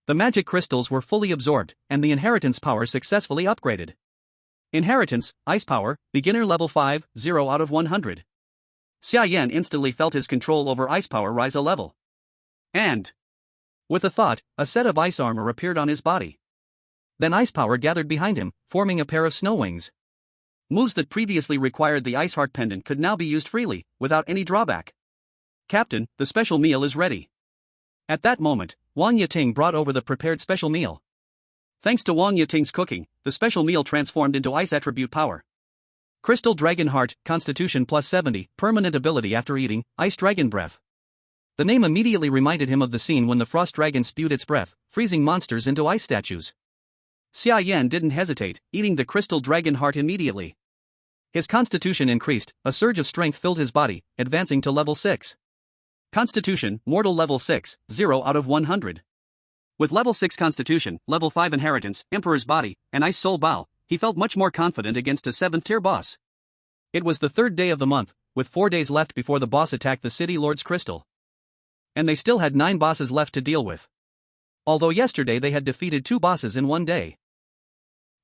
The magic crystals were fully absorbed, and the inheritance power successfully upgraded. Inheritance, Ice Power, Beginner Level 5, 0 out of 100. Xia Yan instantly felt his control over Ice Power rise a level. And, with a thought, a set of ice armor appeared on his body. Then Ice Power gathered behind him, forming a pair of snow wings. Moves that previously required the Ice Heart Pendant could now be used freely, without any drawback. Captain, the special meal is ready. At that moment, Wang Mozhe brought over the prepared special meal. Thanks to Wang Mozhe's cooking, the special meal transformed into ice attribute power. Crystal Dragon Heart, Constitution plus 70, permanent ability after eating, Ice Dragon Breath. The name immediately reminded him of the scene when the Frost Dragon spewed its breath, freezing monsters into ice statues. Xia Yan didn't hesitate, eating the Crystal Dragon Heart immediately. His constitution increased, a surge of strength filled his body, advancing to level 6. Constitution, Mortal Level 6, 0 out of 100. With level 6 Constitution, level 5 Inheritance, Emperor's Body, and Ice Soul Bow, he felt much more confident against a 7th-tier boss. It was the 3rd day of the month, with 4 days left before the boss attacked the City Lord's Crystal. And they still had 9 bosses left to deal with. Although yesterday they had defeated 2 bosses in 1 day.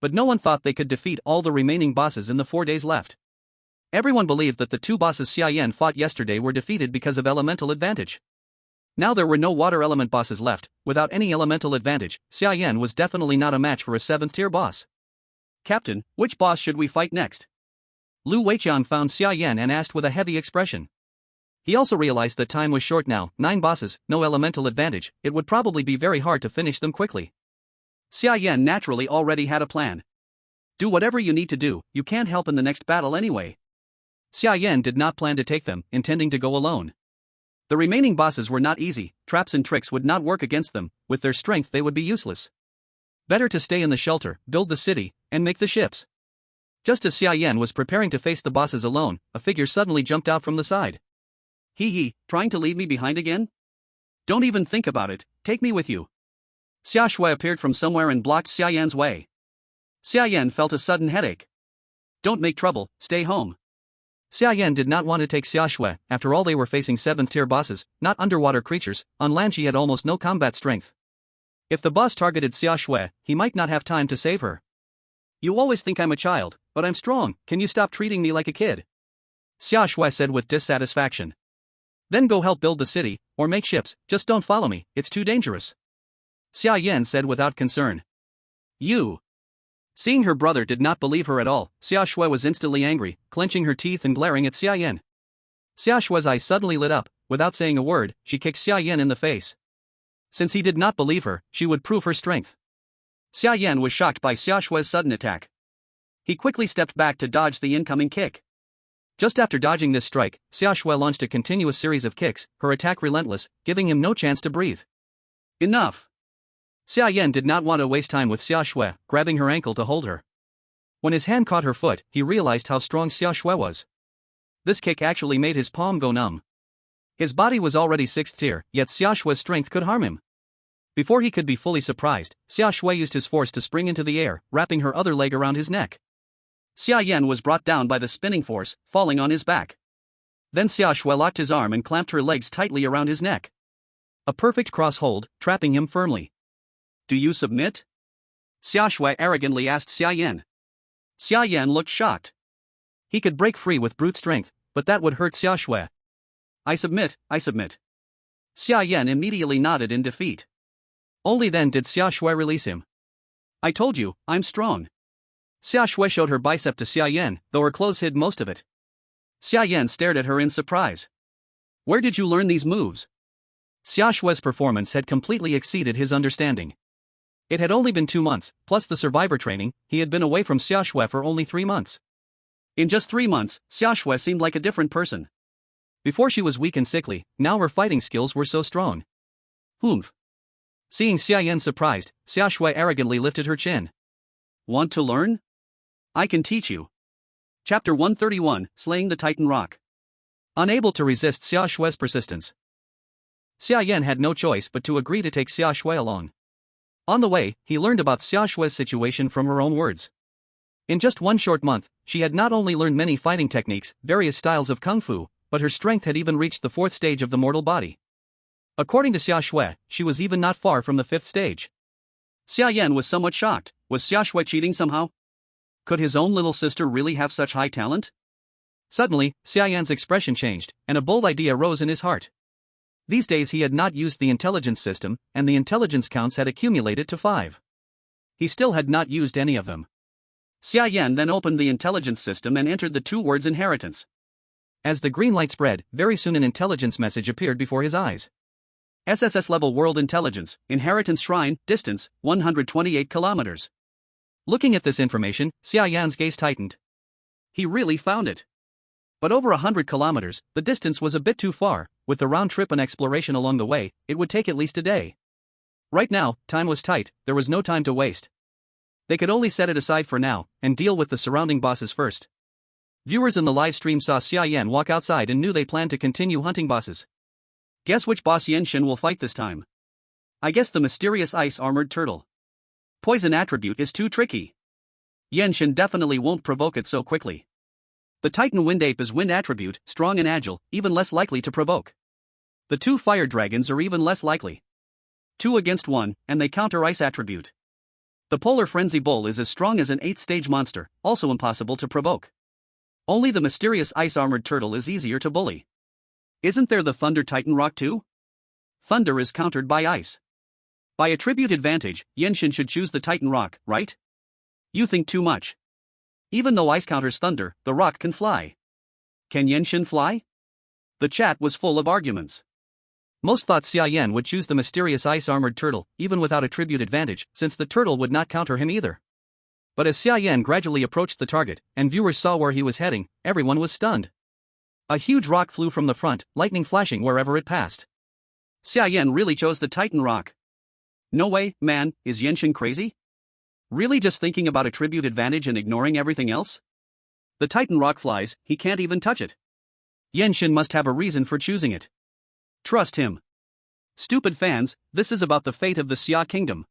But no one thought they could defeat all the remaining bosses in the 4 days left. Everyone believed that the 2 bosses Xia Yan fought yesterday were defeated because of elemental advantage. Now there were no water element bosses left. Without any elemental advantage, Xia Yan was definitely not a match for a 7th-tier boss. Captain, which boss should we fight next? Lu Weiqian found Xia Yan and asked with a heavy expression. He also realized that time was short now, 9 bosses, no elemental advantage, it would probably be very hard to finish them quickly. Xia Yan naturally already had a plan. Do whatever you need to do, you can't help in the next battle anyway. Xia Yan did not plan to take them, intending to go alone. The remaining bosses were not easy, traps and tricks would not work against them, with their strength they would be useless. Better to stay in the shelter, build the city, and make the ships. Just as Xia Yan was preparing to face the bosses alone, a figure suddenly jumped out from the side. Hee, trying to leave me behind again? Don't even think about it, take me with you. Xia Shui appeared from somewhere and blocked Xia Yan's way. Xia Yan felt a sudden headache. Don't make trouble, stay home. Xia Yan did not want to take Xia Shui, after all they were facing 7th-tier bosses, not underwater creatures, on land she had almost no combat strength. If the boss targeted Xia Shui, he might not have time to save her. You always think I'm a child, but I'm strong, can you stop treating me like a kid? Xia Shui said with dissatisfaction. Then go help build the city, or make ships, just don't follow me, it's too dangerous. Xia Yan said without concern. You. Seeing her brother did not believe her at all, Xia Shui was instantly angry, clenching her teeth and glaring at Xia Yan. Xia Shui's eyes suddenly lit up, without saying a word, she kicked Xia Yan in the face. Since he did not believe her, she would prove her strength. Xia Yan was shocked by Xia Shui's sudden attack. He quickly stepped back to dodge the incoming kick. Just after dodging this strike, Xia Shui launched a continuous series of kicks, her attack relentless, giving him no chance to breathe. Enough! Xia Yan did not want to waste time with Xia Shui, grabbing her ankle to hold her. When his hand caught her foot, he realized how strong Xia Shui was. This kick actually made his palm go numb. His body was already 6th tier, yet Xia Shui's strength could harm him. Before he could be fully surprised, Xia Shui used his force to spring into the air, wrapping her other leg around his neck. Xia Yan was brought down by the spinning force, falling on his back. Then Xia Shui locked his arm and clamped her legs tightly around his neck. A perfect cross hold, trapping him firmly. Do you submit? Xia Shui arrogantly asked Xia Yan. Xia Yan looked shocked. He could break free with brute strength, but that would hurt Xia Shui. I submit. Xia Yan immediately nodded in defeat. Only then did Xia Shui release him. I told you, I'm strong. Xia Shui showed her bicep to Xia Yan, though her clothes hid most of it. Xia Yan stared at her in surprise. Where did you learn these moves? Xia Shui's performance had completely exceeded his understanding. It had only been 2 months, plus the survivor training. He had been away from Xia Shui for only 3 months. In just 3 months, Xia Shui seemed like a different person. Before she was weak and sickly, now her fighting skills were so strong. Humph. Seeing Xia Yan surprised, Xia Shui arrogantly lifted her chin. Want to learn? I can teach you. Chapter 131, Slaying the Titan Rock. Unable to resist Xia Shui's persistence, Xia Yan had no choice but to agree to take Xia Shui along. On the way, he learned about Xia Shui's situation from her own words. In just 1 short month, she had not only learned many fighting techniques, various styles of kung fu, but her strength had even reached the 4th stage of the mortal body. According to Xia Shui, she was even not far from the 5th stage. Xia Yan was somewhat shocked. Was Xia Shui cheating somehow? Could his own little sister really have such high talent? Suddenly, Xia Yan's expression changed, and a bold idea rose in his heart. These days he had not used the intelligence system, and the intelligence counts had accumulated to 5. He still had not used any of them. Xia Yan then opened the intelligence system and entered the 2 words inheritance. As the green light spread, very soon an intelligence message appeared before his eyes. SSS level world intelligence, inheritance shrine, distance, 128 kilometers. Looking at this information, Xia Yan's gaze tightened. He really found it. But over 100 kilometers, the distance was a bit too far. With the round trip and exploration along the way, it would take at least a day. Right now, time was tight, there was no time to waste. They could only set it aside for now, and deal with the surrounding bosses first. Viewers in the live stream saw Xia Yan walk outside and knew they planned to continue hunting bosses. Guess which boss Yenshin will fight this time? I guess the mysterious ice-armored turtle. Poison attribute is too tricky. Yenshin definitely won't provoke it so quickly. The Titan Wind Ape is wind attribute, strong and agile, even less likely to provoke. The 2 fire dragons are even less likely. 2 against 1, and they counter ice attribute. The Polar Frenzy Bull is as strong as an 8th-stage monster, also impossible to provoke. Only the mysterious ice-armored turtle is easier to bully. Isn't there the Thunder Titan Rock too? Thunder is countered by ice. By attribute advantage, Yenshin should choose the Titan Rock, right? You think too much. Even though ice counters thunder, the rock can fly. Can Yenshin fly? The chat was full of arguments. Most thought Xia Yan would choose the mysterious ice-armored turtle, even without attribute advantage, since the turtle would not counter him either. But as Xia Yan gradually approached the target, and viewers saw where he was heading, everyone was stunned. A huge rock flew from the front, lightning flashing wherever it passed. Xia Yan really chose the Titan Rock. No way, man, is Yenshin crazy? Really just thinking about attribute advantage and ignoring everything else? The Titan Rock flies, he can't even touch it. Yenshin must have a reason for choosing it. Trust him. Stupid fans, this is about the fate of the Xia Kingdom.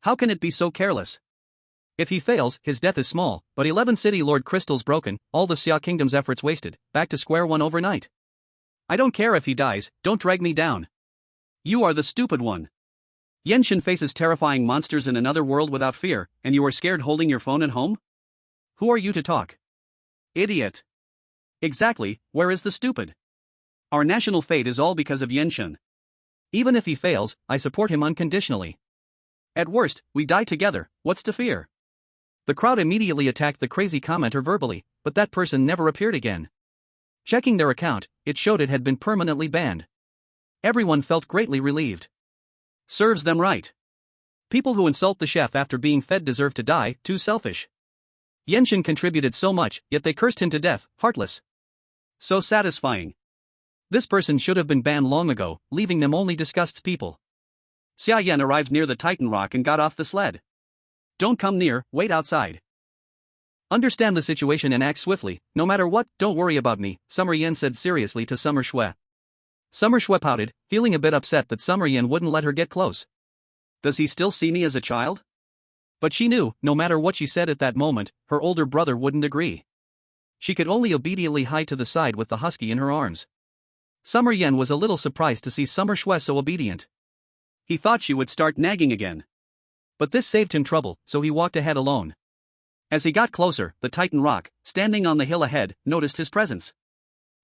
How can it be so careless? If he fails, his death is small, but 11 City Lord crystals broken, all the Xia Kingdom's efforts wasted, back to square one overnight. I don't care if he dies, don't drag me down. You are the stupid one. Yenshin faces terrifying monsters in another world without fear, and you are scared holding your phone at home? Who are you to talk? Idiot. Exactly, where is the stupid? Our national fate is all because of Yenshin. Even if he fails, I support him unconditionally. At worst, we die together, what's to fear? The crowd immediately attacked the crazy commenter verbally, but that person never appeared again. Checking their account, it showed it had been permanently banned. Everyone felt greatly relieved. Serves them right. People who insult the chef after being fed deserve to die, too selfish. Yenshin contributed so much, yet they cursed him to death, heartless. So satisfying. This person should have been banned long ago, leaving them only disgusts people. Xia Yan arrived near the Titan Rock and got off the sled. Don't come near, wait outside. Understand the situation and act swiftly, no matter what, don't worry about me, Summer Yen said seriously to Summer Shui. Summer Shui pouted, feeling a bit upset that Summer Yen wouldn't let her get close. Does he still see me as a child? But she knew, no matter what she said at that moment, her older brother wouldn't agree. She could only obediently hide to the side with the husky in her arms. Summer Yen was a little surprised to see Summer Shui so obedient. He thought she would start nagging again. But this saved him trouble, so he walked ahead alone. As he got closer, the Titan Rock, standing on the hill ahead, noticed his presence.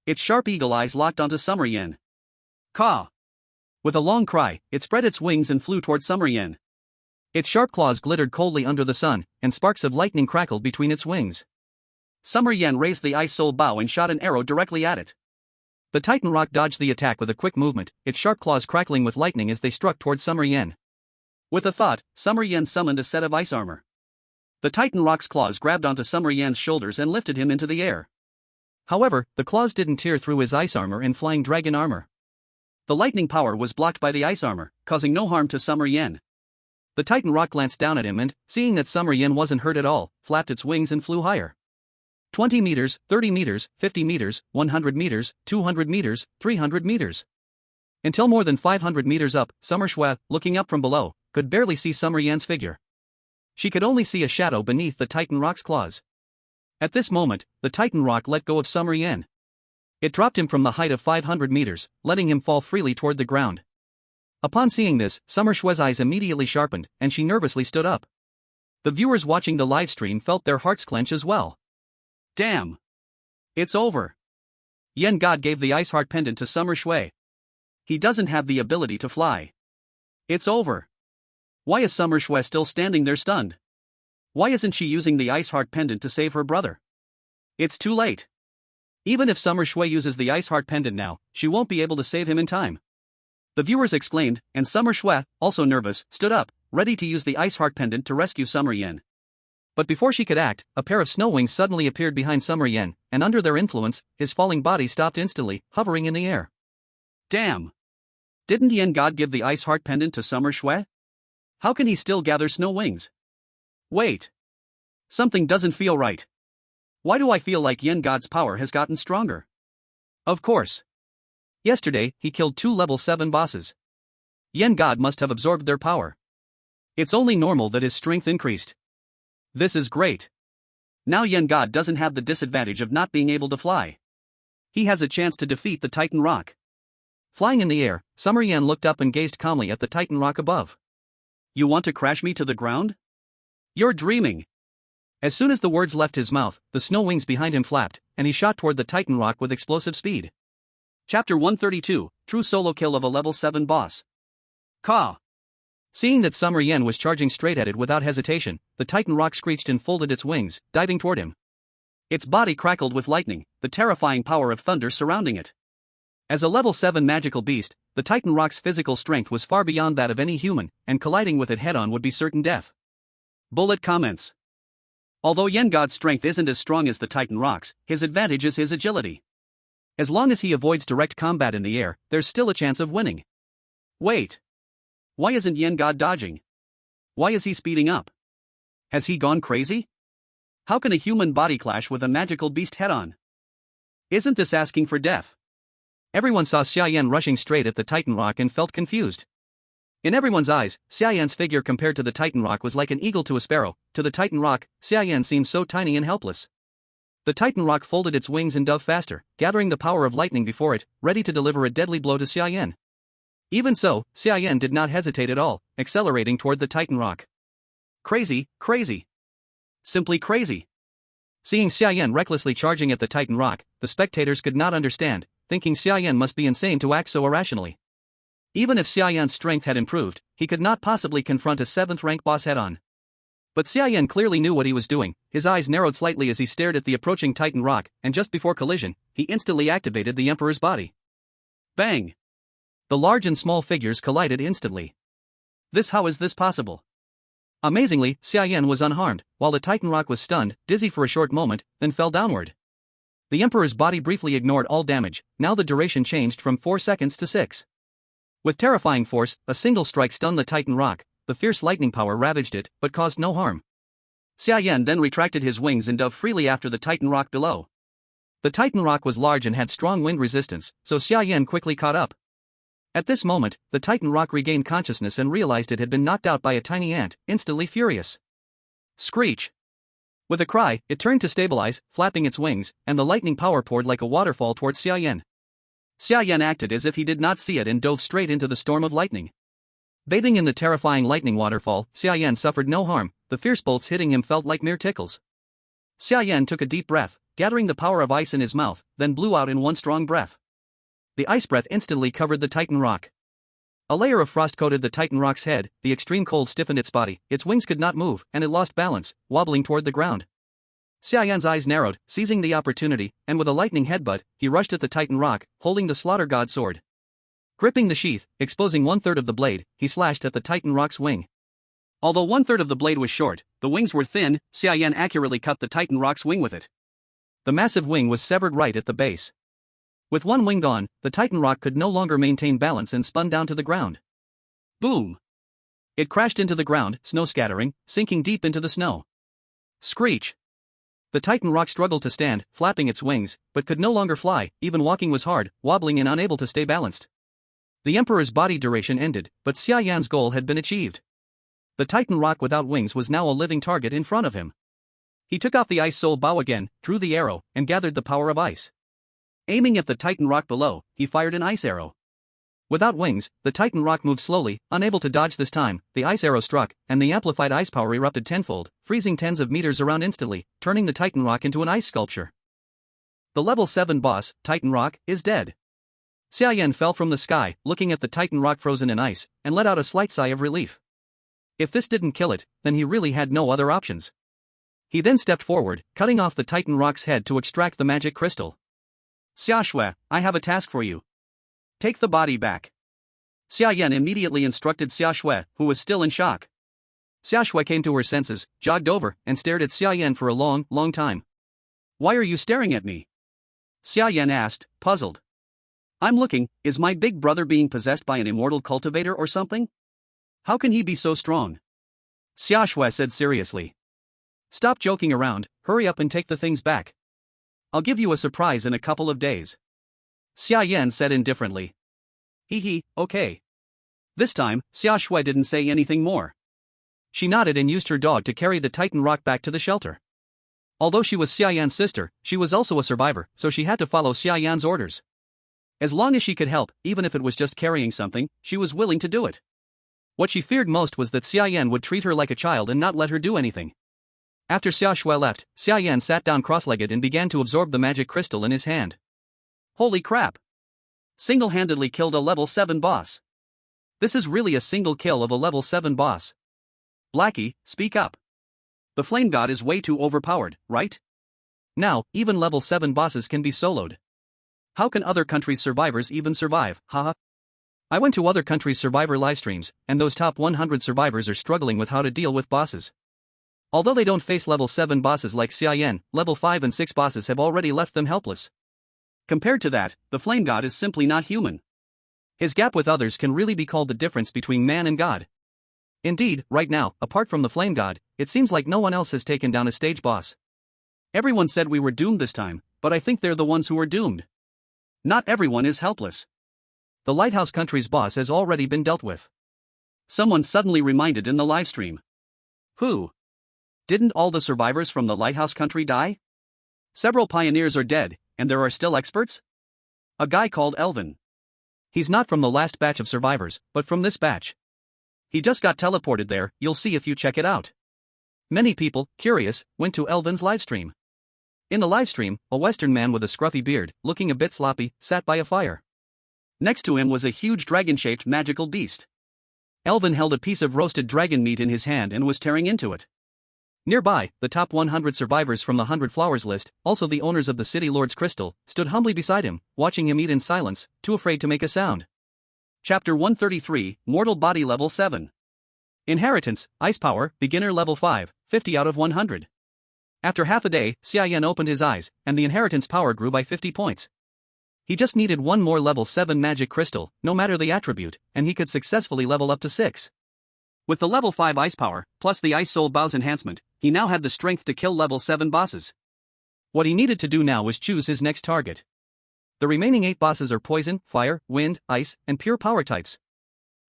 Its sharp eagle eyes locked onto Summer Yan. Caw! With a long cry, it spread its wings and flew toward Summer Yan. Its sharp claws glittered coldly under the sun, and sparks of lightning crackled between its wings. Summer Yan raised the ice soul bow and shot an arrow directly at it. The Titan Rock dodged the attack with a quick movement, its sharp claws crackling with lightning as they struck toward Summer Yan. With a thought, Summer Yan summoned a set of ice armor. The Titan Rock's claws grabbed onto Summer Yan's shoulders and lifted him into the air. However, the claws didn't tear through his ice armor and flying dragon armor. The lightning power was blocked by the ice armor, causing no harm to Summer Yan. The Titan Rock glanced down at him and, seeing that Summer Yan wasn't hurt at all, flapped its wings and flew higher. 20 meters, 30 meters, 50 meters, 100 meters, 200 meters, 300 meters. Until more than 500 meters up, Summer Shue, looking up from below, could barely see Summer Yan's figure. She could only see a shadow beneath the Titan Rock's claws. At this moment, the Titan Rock let go of Summer Yan. It dropped him from the height of 500 meters, letting him fall freely toward the ground. Upon seeing this, Summer Shue's eyes immediately sharpened, and she nervously stood up. The viewers watching the livestream felt their hearts clench as well. Damn! It's over. Yan God gave the Ice Heart Pendant to Summer Shue. He doesn't have the ability to fly. It's over. Why is Summer Shue still standing there stunned? Why isn't she using the Ice Heart Pendant to save her brother? It's too late. Even if Summer Shue uses the Ice Heart Pendant now, she won't be able to save him in time. The viewers exclaimed, and Summer Shue, also nervous, stood up, ready to use the Ice Heart Pendant to rescue Summer Yan. But before she could act, a pair of snow wings suddenly appeared behind Summer Yan, and under their influence, his falling body stopped instantly, hovering in the air. Damn! Didn't Yan God give the Ice Heart Pendant to Summer Shue? How can he still gather snow wings? Wait. Something doesn't feel right. Why do I feel like Yan God's power has gotten stronger? Of course. Yesterday, he killed 2 level 7 bosses. Yan God must have absorbed their power. It's only normal that his strength increased. This is great. Now Yan God doesn't have the disadvantage of not being able to fly. He has a chance to defeat the Titan Rock. Flying in the air, Summer Yan looked up and gazed calmly at the Titan Rock above. You want to crash me to the ground? You're dreaming. As soon as the words left his mouth, the snow wings behind him flapped, and he shot toward the Titan Rock with explosive speed. Chapter 132, True Solo Kill of a Level 7 Boss. Caw! Seeing that Summer Yan was charging straight at it without hesitation, the Titan Rock screeched and folded its wings, diving toward him. Its body crackled with lightning, the terrifying power of thunder surrounding it. As a level 7 magical beast, the Titan Rock's physical strength was far beyond that of any human, and colliding with it head-on would be certain death. Bullet comments. Although Yan God's strength isn't as strong as the Titan Rock's, his advantage is his agility. As long as he avoids direct combat in the air, there's still a chance of winning. Wait. Why isn't Yan God dodging? Why is he speeding up? Has he gone crazy? How can a human body clash with a magical beast head-on? Isn't this asking for death? Everyone saw Xia Yan rushing straight at the Titan Rock and felt confused. In everyone's eyes, Xia Yan's figure compared to the Titan Rock was like an eagle to a sparrow. To the Titan Rock, Xia Yan seemed so tiny and helpless. The Titan Rock folded its wings and dove faster, gathering the power of lightning before it, ready to deliver a deadly blow to Xia Yan. Even so, Xia Yan did not hesitate at all, accelerating toward the Titan Rock. Crazy, crazy. Simply crazy. Seeing Xia Yan recklessly charging at the Titan Rock, the spectators could not understand, thinking Xia Yan must be insane to act so irrationally. Even if Xia Yan's strength had improved, he could not possibly confront a 7th rank boss head-on. But Xia Yan clearly knew what he was doing. His eyes narrowed slightly as he stared at the approaching Titan Rock, and just before collision, he instantly activated the Emperor's body. Bang! The large and small figures collided instantly. How is this possible? Amazingly, Xia Yan was unharmed, while the Titan Rock was stunned, dizzy for a short moment, then fell downward. The Emperor's body briefly ignored all damage. Now the duration changed from 4 seconds to 6. With terrifying force, a single strike stunned the Titan Rock. The fierce lightning power ravaged it, but caused no harm. Xia Yan then retracted his wings and dove freely after the Titan Rock below. The Titan Rock was large and had strong wind resistance, so Xia Yan quickly caught up. At this moment, the Titan Rock regained consciousness and realized it had been knocked out by a tiny ant, instantly furious. Screech! With a cry, it turned to stabilize, flapping its wings, and the lightning power poured like a waterfall towards Xia Yan. Xia Yan acted as if he did not see it and dove straight into the storm of lightning. Bathing in the terrifying lightning waterfall, Xia Yan suffered no harm. The fierce bolts hitting him felt like mere tickles. Xia Yan took a deep breath, gathering the power of ice in his mouth, then blew out in one strong breath. The ice breath instantly covered the Titan rock. A layer of frost coated the Titan rock's head, the extreme cold stiffened its body, its wings could not move, and it lost balance, wobbling toward the ground. Xia Yan's eyes narrowed, seizing the opportunity, and with a lightning headbutt, he rushed at the Titan rock, holding the slaughter god sword. Gripping the sheath, exposing 1/3 of the blade, he slashed at the Titan rock's wing. Although 1/3 of the blade was short, the wings were thin. Xia Yan accurately cut the Titan rock's wing with it. The massive wing was severed right at the base. With one wing gone, the Titan rock could no longer maintain balance and spun down to the ground. Boom! It crashed into the ground, snow scattering, sinking deep into the snow. Screech! The Titan rock struggled to stand, flapping its wings, but could no longer fly. Even walking was hard, wobbling and unable to stay balanced. The Emperor's body duration ended, but Xia Yan's goal had been achieved. The Titan rock without wings was now a living target in front of him. He took off the ice soul bow again, drew the arrow, and gathered the power of ice. Aiming at the Titan rock below, he fired an ice arrow. Without wings, the Titan rock moved slowly, unable to dodge this time. The ice arrow struck, and the amplified ice power erupted tenfold, freezing tens of meters around instantly, turning the Titan rock into an ice sculpture. The level 7 boss, Titan Rock, is dead. Xia Yan fell from the sky, looking at the Titan rock frozen in ice, and let out a slight sigh of relief. If this didn't kill it, then he really had no other options. He then stepped forward, cutting off the Titan rock's head to extract the magic crystal. Xia, I have a task for you. Take the body back. Xia Yan immediately instructed Xia, who was still in shock. Xia came to her senses, jogged over, and stared at Xia Yan for a long, long time. Why are you staring at me? Xia Yan asked, puzzled. I'm looking, is my big brother being possessed by an immortal cultivator or something? How can he be so strong? Xia said seriously. Stop joking around, hurry up and take the things back. I'll give you a surprise in a couple of days. Xia Yan said indifferently. Okay. This time, Xia didn't say anything more. She nodded and used her dog to carry the Titan rock back to the shelter. Although she was Xia Yan's sister, she was also a survivor, so she had to follow Xia Yan's orders. As long as she could help, even if it was just carrying something, she was willing to do it. What she feared most was that Xia Yan would treat her like a child and not let her do anything. After Xia left, Xia Yan sat down cross-legged and began to absorb the magic crystal in his hand. Holy crap! Single-handedly killed a level 7 boss. This is really a single kill of a level 7 boss. Blackie, speak up. The flame god is way too overpowered, right? Now, even level 7 bosses can be soloed. How can other countries' survivors even survive, haha? I went to other countries' survivor livestreams, and those top 100 survivors are struggling with how to deal with bosses. Although they don't face level 7 bosses like Xia Yan, level 5 and 6 bosses have already left them helpless. Compared to that, the flame god is simply not human. His gap with others can really be called the difference between man and god. Indeed, right now, apart from the flame god, it seems like no one else has taken down a stage boss. Everyone said we were doomed this time, but I think they're the ones who are doomed. Not everyone is helpless. The Lighthouse Country's boss has already been dealt with. Someone suddenly reminded in the livestream. Who? Didn't all the survivors from the Lighthouse Country die? Several pioneers are dead, and there are still experts? A guy called Elvin. He's not from the last batch of survivors, but from this batch. He just got teleported there, you'll see if you check it out. Many people, curious, went to Elvin's livestream. In the livestream, a Western man with a scruffy beard, looking a bit sloppy, sat by a fire. Next to him was a huge dragon-shaped magical beast. Elvin held a piece of roasted dragon meat in his hand and was tearing into it. Nearby, the top 100 survivors from the 100 Flowers list, also the owners of the City Lord's Crystal, stood humbly beside him, watching him eat in silence, too afraid to make a sound. Chapter 133, Mortal Body Level 7. Inheritance, Ice Power, Beginner Level 5, 50 out of 100. After half a day, Xia Yan opened his eyes, and the inheritance power grew by 50 points. He just needed one more level 7 magic crystal, no matter the attribute, and he could successfully level up to 6. With the level 5 ice power, plus the Ice Soul Bow's enhancement, he now had the strength to kill level 7 bosses. What he needed to do now was choose his next target. The remaining 8 bosses are poison, fire, wind, ice, and pure power types.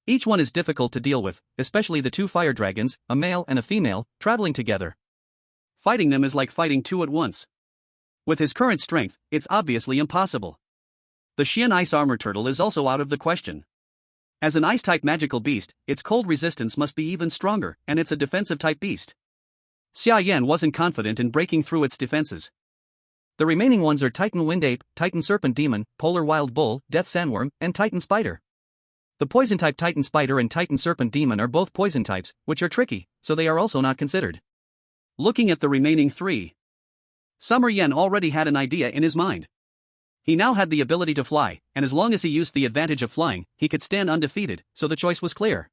Each one is difficult to deal with, especially the 2 fire dragons, a male and a female, traveling together. Fighting them is like fighting 2 at once. With his current strength, it's obviously impossible. The Xian Ice Armor Turtle is also out of the question. As an Ice-type magical beast, its cold resistance must be even stronger, and it's a defensive-type beast. Xia Yan wasn't confident in breaking through its defenses. The remaining ones are Titan Wind Ape, Titan Serpent Demon, Polar Wild Bull, Death Sandworm, and Titan Spider. The poison-type Titan Spider and Titan Serpent Demon are both poison types, which are tricky, so they are also not considered. Looking at the remaining three, Summer Yen already had an idea in his mind. He now had the ability to fly, and as long as he used the advantage of flying, he could stand undefeated, so the choice was clear.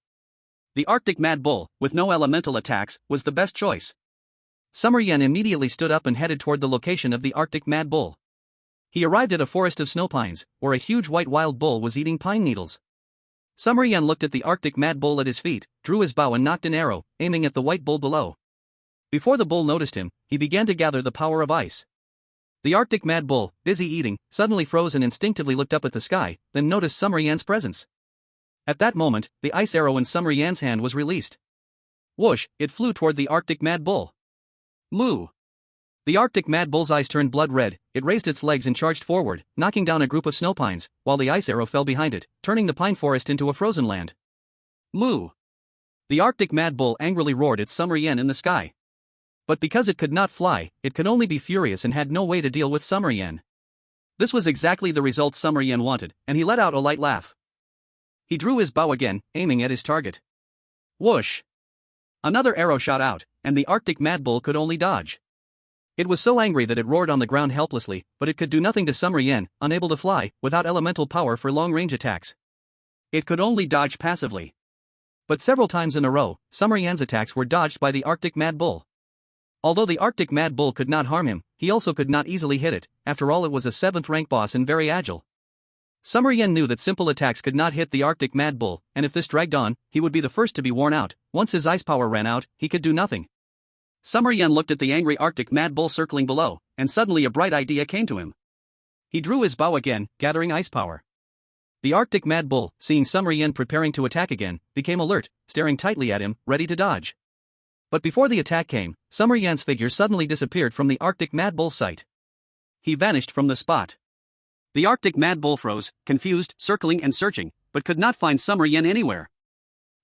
The Arctic Mad Bull, with no elemental attacks, was the best choice. Summer Yen immediately stood up and headed toward the location of the Arctic Mad Bull. He arrived at a forest of snow pines, where a huge white wild bull was eating pine needles. Summer Yen looked at the Arctic Mad Bull at his feet, drew his bow and knocked an arrow, aiming at the white bull below. Before the bull noticed him, he began to gather the power of ice. The Arctic Mad Bull, busy eating, suddenly froze and instinctively looked up at the sky, then noticed Summer Yan's presence. At that moment, the ice arrow in Summer Yan's hand was released. Whoosh, it flew toward the Arctic Mad Bull. Moo! The Arctic Mad Bull's eyes turned blood red, it raised its legs and charged forward, knocking down a group of snow pines, while the ice arrow fell behind it, turning the pine forest into a frozen land. Moo! The Arctic Mad Bull angrily roared at Summer Yen in the sky. But because it could not fly, it could only be furious and had no way to deal with Summer Yen. This was exactly the result Summer Yen wanted, and he let out a light laugh. He drew his bow again, aiming at his target. Whoosh! Another arrow shot out, and the Arctic Mad Bull could only dodge. It was so angry that it roared on the ground helplessly, but it could do nothing to Summer Yen, unable to fly, without elemental power for long-range attacks. It could only dodge passively. But several times in a row, Summer Yen's attacks were dodged by the Arctic Mad Bull. Although the Arctic Mad Bull could not harm him, he also could not easily hit it, after all it was a 7th rank boss and very agile. Summer Yen knew that simple attacks could not hit the Arctic Mad Bull, and if this dragged on, he would be the first to be worn out. Once his ice power ran out, he could do nothing. Summer Yen looked at the angry Arctic Mad Bull circling below, and suddenly a bright idea came to him. He drew his bow again, gathering ice power. The Arctic Mad Bull, seeing Summer Yen preparing to attack again, became alert, staring tightly at him, ready to dodge. But before the attack came, Summer Yan's figure suddenly disappeared from the Arctic Mad Bull's sight. He vanished from the spot. The Arctic Mad Bull froze, confused, circling and searching, but could not find Summer Yen anywhere.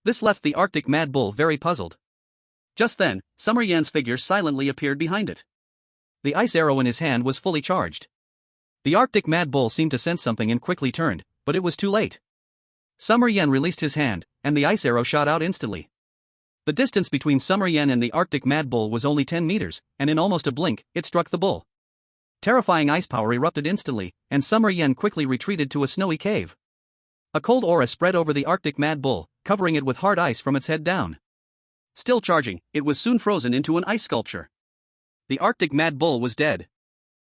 This left the Arctic Mad Bull very puzzled. Just then, Summer Yan's figure silently appeared behind it. The ice arrow in his hand was fully charged. The Arctic Mad Bull seemed to sense something and quickly turned, but it was too late. Summer Yen released his hand, and the ice arrow shot out instantly. The distance between Summer Yen and the Arctic Mad Bull was only 10 meters, and in almost a blink, it struck the bull. Terrifying ice power erupted instantly, and Summer Yen quickly retreated to a snowy cave. A cold aura spread over the Arctic Mad Bull, covering it with hard ice from its head down. Still charging, it was soon frozen into an ice sculpture. The Arctic Mad Bull was dead.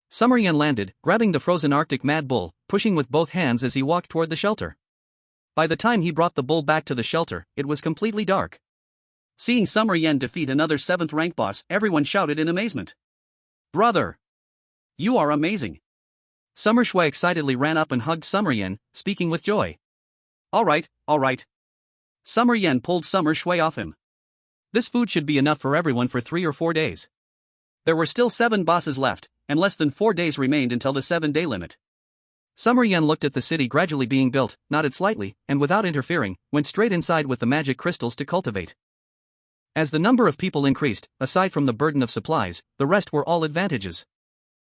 Summer Yen landed, grabbing the frozen Arctic Mad Bull, pushing with both hands as he walked toward the shelter. By the time he brought the bull back to the shelter, it was completely dark. Seeing Summer Yen defeat another 7th rank boss, everyone shouted in amazement. Brother! You are amazing! Summer Shui excitedly ran up and hugged Summer Yen, speaking with joy. Alright. Summer Yen pulled Summer Shui off him. This food should be enough for everyone for 3 or 4 days. There were still 7 bosses left, and less than 4 days remained until the 7-day limit. Summer Yen looked at the city gradually being built, nodded slightly, and without interfering, went straight inside with the magic crystals to cultivate. As the number of people increased, aside from the burden of supplies, the rest were all advantages.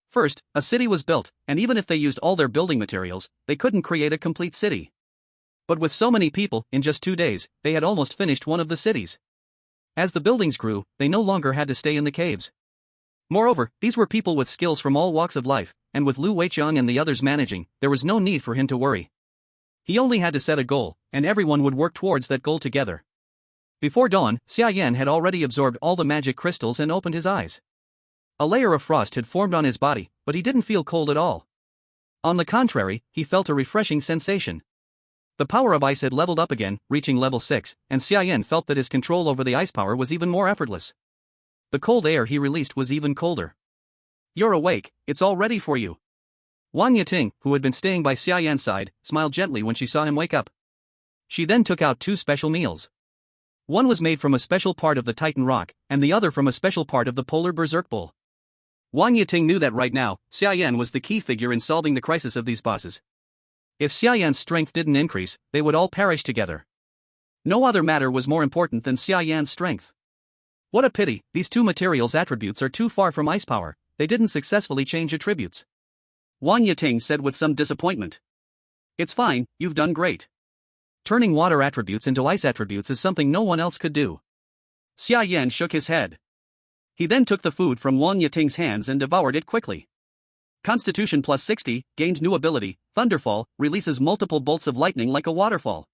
First, a city was built, and even if they used all their building materials, they couldn't create a complete city. But with so many people, in just 2 days, they had almost finished one of the cities. As the buildings grew, they no longer had to stay in the caves. Moreover, these were people with skills from all walks of life, and with Lu Weiqiang and the others managing, there was no need for him to worry. He only had to set a goal, and everyone would work towards that goal together. Before dawn, Xia Yan had already absorbed all the magic crystals and opened his eyes. A layer of frost had formed on his body, but he didn't feel cold at all. On the contrary, he felt a refreshing sensation. The power of ice had leveled up again, reaching level 6, and Xia Yan felt that his control over the ice power was even more effortless. The cold air he released was even colder. You're awake, it's all ready for you. Wang Yiting, who had been staying by Xia Yan's side, smiled gently when she saw him wake up. She then took out 2 special meals. One was made from a special part of the Titan Rock, and the other from a special part of the Polar Berserk Bull. Wang Yiting knew that right now, Xia Yan was the key figure in solving the crisis of these bosses. If Xia Yan's strength didn't increase, they would all perish together. No other matter was more important than Xia Yan's strength. What a pity, these two materials' attributes are too far from ice power, they didn't successfully change attributes. Wang Yiting said with some disappointment. It's fine, you've done great. Turning water attributes into ice attributes is something no one else could do. Xia Yan shook his head. He then took the food from Wang Yiting's hands and devoured it quickly. Constitution plus 60, gained new ability, Thunderfall, releases multiple bolts of lightning like a waterfall.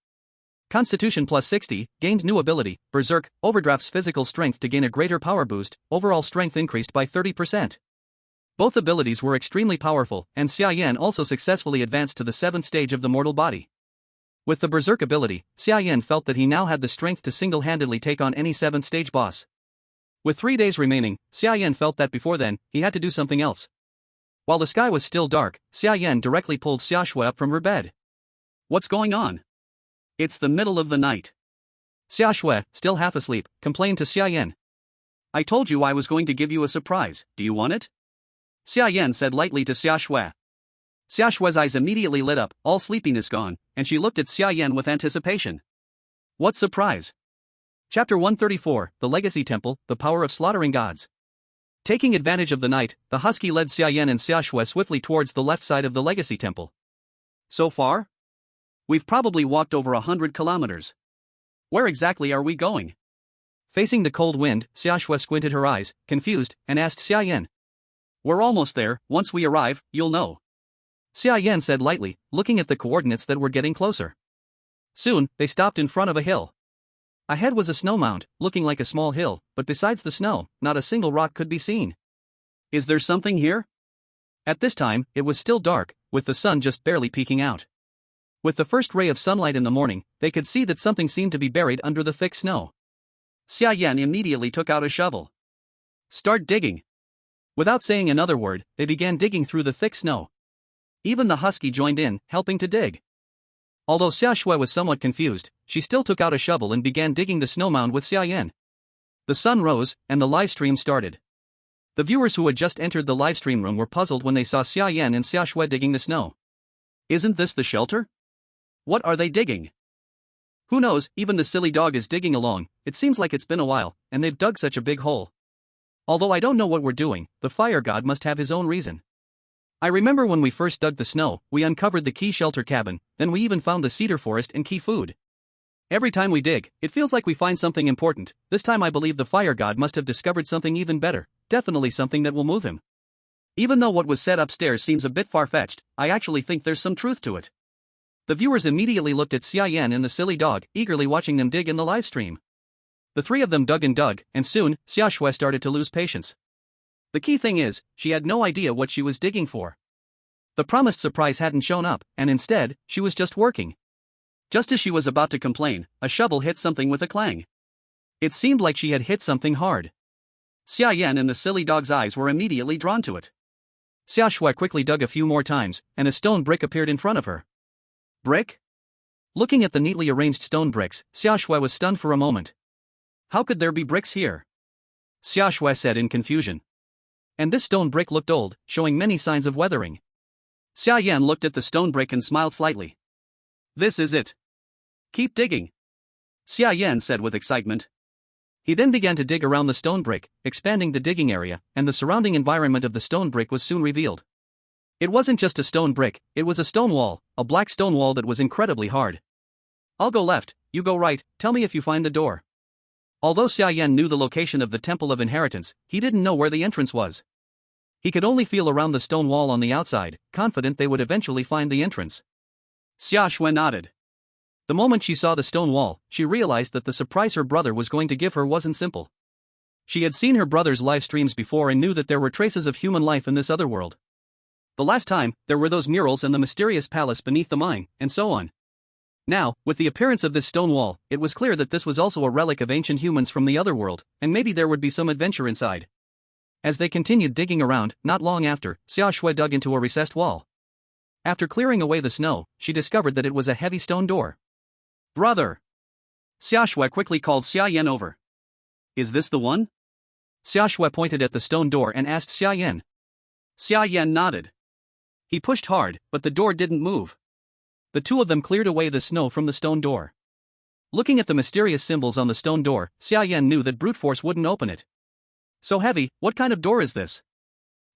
Constitution plus 60, gained new ability, Berserk, overdrafts physical strength to gain a greater power boost, overall strength increased by 30%. Both abilities were extremely powerful, and Xia Yan also successfully advanced to the 7th stage of the mortal body. With the Berserk ability, Xia Yan felt that he now had the strength to single-handedly take on any 7th stage boss. With 3 days remaining, Xia Yan felt that before then, he had to do something else. While the sky was still dark, Xia Yan directly pulled Xia Shui up from her bed. What's going on? It's the middle of the night. Xia Shui, still half asleep, complained to Xia Yan. I told you I was going to give you a surprise, do you want it? Xia Yan said lightly to Xia Shui. Xia Shui's eyes immediately lit up, all sleepiness gone, and she looked at Xia Yan with anticipation. What surprise? Chapter 134, The Legacy Temple, The Power of Slaughtering Gods. Taking advantage of the night, the husky led Xia Yan and Xia Shui swiftly towards the left side of the Legacy Temple. So far? We've probably walked over 100 kilometers. Where exactly are we going? Facing the cold wind, Xia Shui squinted her eyes, confused, and asked Xia Yan. We're almost there, once we arrive, you'll know. Xia Yan said lightly, looking at the coordinates that were getting closer. Soon, they stopped in front of a hill. Ahead was a snow mound, looking like a small hill, but besides the snow, not a single rock could be seen. Is there something here? At this time, it was still dark, with the sun just barely peeking out. With the first ray of sunlight in the morning, they could see that something seemed to be buried under the thick snow. Xia Yan immediately took out a shovel. Start digging. Without saying another word, they began digging through the thick snow. Even the husky joined in, helping to dig. Although Xia Shui was somewhat confused, she still took out a shovel and began digging the snow mound with Xia Yan. The sun rose, and the live stream started. The viewers who had just entered the live stream room were puzzled when they saw Xia Yan and Xia Shui digging the snow. Isn't this the shelter? What are they digging? Who knows, even the silly dog is digging along, it seems like it's been a while, and they've dug such a big hole. Although I don't know what we're doing, the fire god must have his own reason. I remember when we first dug the snow, we uncovered the key shelter cabin, then we even found the cedar forest and key food. Every time we dig, it feels like we find something important. This time I believe the fire god must have discovered something even better, definitely something that will move him. Even though what was said upstairs seems a bit far-fetched, I actually think there's some truth to it. The viewers immediately looked at Xia Yan and the silly dog, eagerly watching them dig in the live stream. The three of them dug, and soon, Xia Shui started to lose patience. The key thing is, she had no idea what she was digging for. The promised surprise hadn't shown up, and instead, she was just working. Just as she was about to complain, a shovel hit something with a clang. It seemed like she had hit something hard. Xia Yan and the silly dog's eyes were immediately drawn to it. Xia Shui quickly dug a few more times, and a stone brick appeared in front of her. Brick? Looking at the neatly arranged stone bricks, Xia Shui was stunned for a moment. How could there be bricks here? Xia Shui said in confusion. And this stone brick looked old, showing many signs of weathering. Xia Yan looked at the stone brick and smiled slightly. This is it. Keep digging. Xia Yan said with excitement. He then began to dig around the stone brick, expanding the digging area, and the surrounding environment of the stone brick was soon revealed. It wasn't just a stone brick, it was a stone wall, a black stone wall that was incredibly hard. I'll go left, you go right, tell me if you find the door. Although Xia Yan knew the location of the Temple of Inheritance, he didn't know where the entrance was. He could only feel around the stone wall on the outside, confident they would eventually find the entrance. Xia Shui nodded. The moment she saw the stone wall, she realized that the surprise her brother was going to give her wasn't simple. She had seen her brother's live streams before and knew that there were traces of human life in this other world. The last time, there were those murals and the mysterious palace beneath the mine, and so on. Now, with the appearance of this stone wall, it was clear that this was also a relic of ancient humans from the other world, and maybe there would be some adventure inside. As they continued digging around, not long after, Xia Shui dug into a recessed wall. After clearing away the snow, she discovered that it was a heavy stone door. Brother! Xia Shui quickly called Xia Yan over. Is this the one? Xia Shui pointed at the stone door and asked Xia Yan. Xia Yan nodded. He pushed hard, but the door didn't move. The two of them cleared away the snow from the stone door. Looking at the mysterious symbols on the stone door, Xia Yan knew that brute force wouldn't open it. So heavy, what kind of door is this?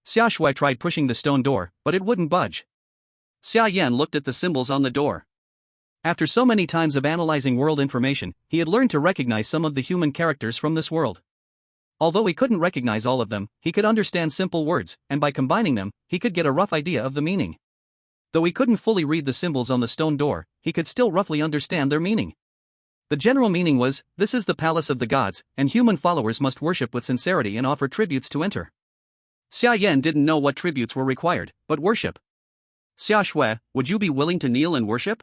Xia Shui tried pushing the stone door, but it wouldn't budge. Xia Yan looked at the symbols on the door. After so many times of analyzing world information, he had learned to recognize some of the human characters from this world. Although he couldn't recognize all of them, he could understand simple words, and by combining them, he could get a rough idea of the meaning. Though he couldn't fully read the symbols on the stone door, he could still roughly understand their meaning. The general meaning was, this is the palace of the gods, and human followers must worship with sincerity and offer tributes to enter. Xia Yan didn't know what tributes were required, but worship. Xia Shui, would you be willing to kneel and worship?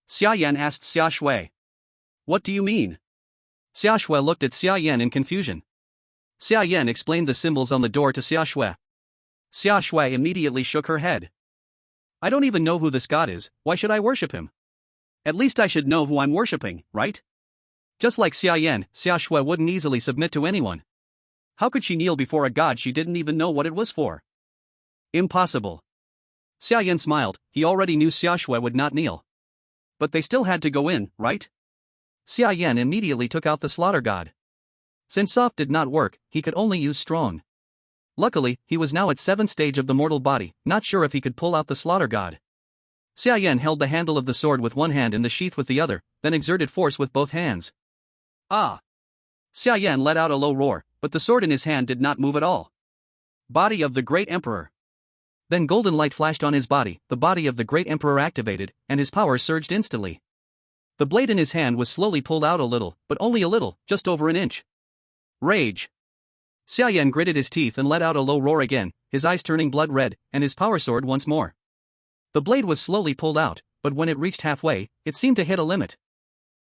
Xia Yan asked Xia Shui. What do you mean? Xia Shui looked at Xia Yan in confusion. Xia Yan explained the symbols on the door to Xia Shui. Xia Shui immediately shook her head. I don't even know who this god is, why should I worship him? At least I should know who I'm worshipping, right? Just like Xia Yan, Xia Shui wouldn't easily submit to anyone. How could she kneel before a god she didn't even know what it was for? Impossible. Xia Yan smiled, he already knew Xia Shui would not kneel. But they still had to go in, right? Xia Yan immediately took out the slaughter god. Since soft did not work, he could only use strong. Luckily, he was now at 7th stage of the mortal body, not sure if he could pull out the slaughter god. Xia Yan held the handle of the sword with one hand and the sheath with the other, then exerted force with both hands. Ah! Xia Yan let out a low roar, but the sword in his hand did not move at all. Body of the Great Emperor. Then golden light flashed on his body, the body of the Great Emperor activated, and his power surged instantly. The blade in his hand was slowly pulled out a little, but only a little, just over an inch. Rage. Xia Yan gritted his teeth and let out a low roar again, his eyes turning blood red, and his power soared once more. The blade was slowly pulled out, but when it reached halfway, it seemed to hit a limit.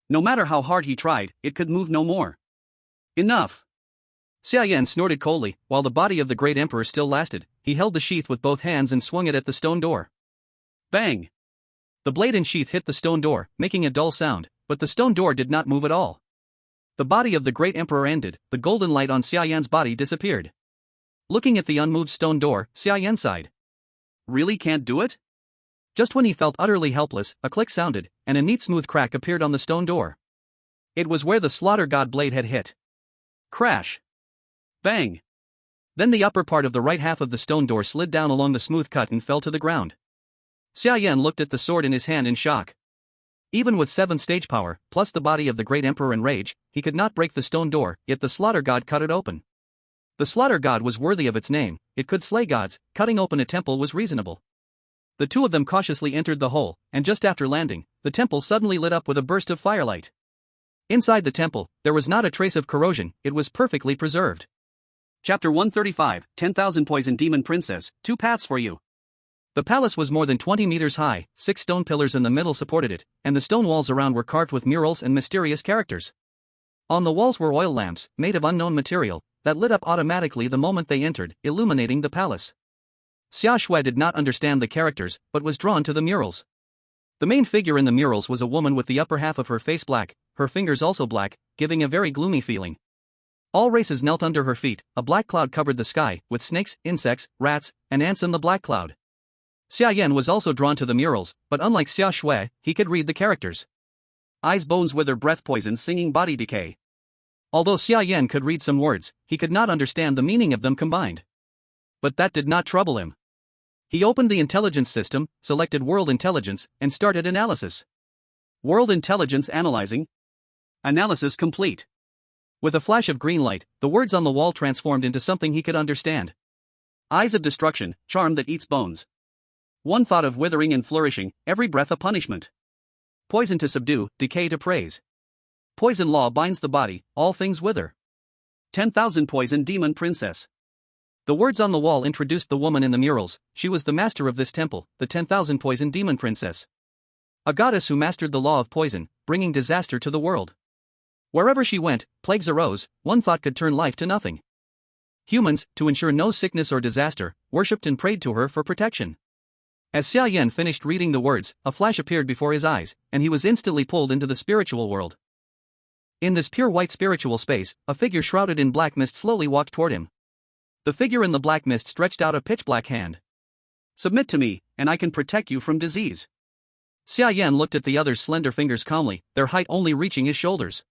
No matter how hard he tried, it could move no more. Enough! Xia Yan snorted coldly, while the body of the Great Emperor still lasted. He held the sheath with both hands and swung it at the stone door. Bang! The blade and sheath hit the stone door, making a dull sound, but the stone door did not move at all. The body of the Great Emperor ended, the golden light on Xia Yan's body disappeared. Looking at the unmoved stone door, Xia Yan sighed. Really can't do it? Just when he felt utterly helpless, a click sounded, and a neat smooth crack appeared on the stone door. It was where the slaughter god blade had hit. Crash! Bang! Then the upper part of the right half of the stone door slid down along the smooth cut and fell to the ground. Xia Yan looked at the sword in his hand in shock. Even with 7th stage power, plus the body of the Great Emperor in rage, he could not break the stone door, yet the slaughter god cut it open. The slaughter god was worthy of its name, it could slay gods, cutting open a temple was reasonable. The two of them cautiously entered the hole, and just after landing, the temple suddenly lit up with a burst of firelight. Inside the temple, there was not a trace of corrosion, it was perfectly preserved. Chapter 135, 10,000 Poison Demon Princess, 2 paths for you. The palace was more than 20 meters high, 6 stone pillars in the middle supported it, and the stone walls around were carved with murals and mysterious characters. On the walls were oil lamps, made of unknown material, that lit up automatically the moment they entered, illuminating the palace. Xia Shui did not understand the characters, but was drawn to the murals. The main figure in the murals was a woman with the upper half of her face black, her fingers also black, giving a very gloomy feeling. All races knelt under her feet, a black cloud covered the sky, with snakes, insects, rats, and ants in the black cloud. Xia Yan was also drawn to the murals, but unlike Xia Shui, he could read the characters. Eyes bones wither breath poison singing body decay. Although Xia Yan could read some words, he could not understand the meaning of them combined. But that did not trouble him. He opened the intelligence system, selected World Intelligence, and started analysis. World Intelligence analyzing. Analysis complete. With a flash of green light, the words on the wall transformed into something he could understand. Eyes of destruction, charm that eats bones. One thought of withering and flourishing, every breath a punishment. Poison to subdue, decay to praise. Poison law binds the body, all things wither. 10,000 Poison Demon Princess. The words on the wall introduced the woman in the murals. She was the master of this temple, the 10,000 Poison Demon Princess. A goddess who mastered the law of poison, bringing disaster to the world. Wherever she went, plagues arose, one thought could turn life to nothing. Humans, to ensure no sickness or disaster, worshipped and prayed to her for protection. As Xia Yan finished reading the words, a flash appeared before his eyes, and he was instantly pulled into the spiritual world. In this pure white spiritual space, a figure shrouded in black mist slowly walked toward him. The figure in the black mist stretched out a pitch-black hand. Submit to me, and I can protect you from disease. Xia Yan looked at the other's slender fingers calmly, their height only reaching his shoulders.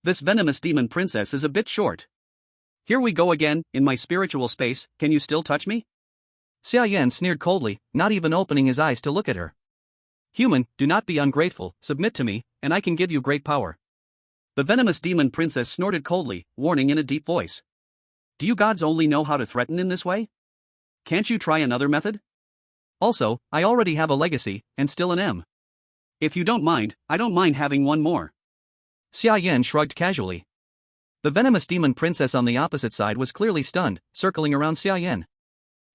This venomous demon princess is a bit short. Here we go again, in my spiritual space, can you still touch me? Xia Yan sneered coldly, not even opening his eyes to look at her. Human, do not be ungrateful, submit to me, and I can give you great power. The venomous demon princess snorted coldly, warning in a deep voice. Do you gods only know how to threaten in this way? Can't you try another method? Also, I already have a legacy, and still an M. If you don't mind, I don't mind having one more. Xia Yan shrugged casually. The venomous demon princess on the opposite side was clearly stunned, circling around Xia Yan.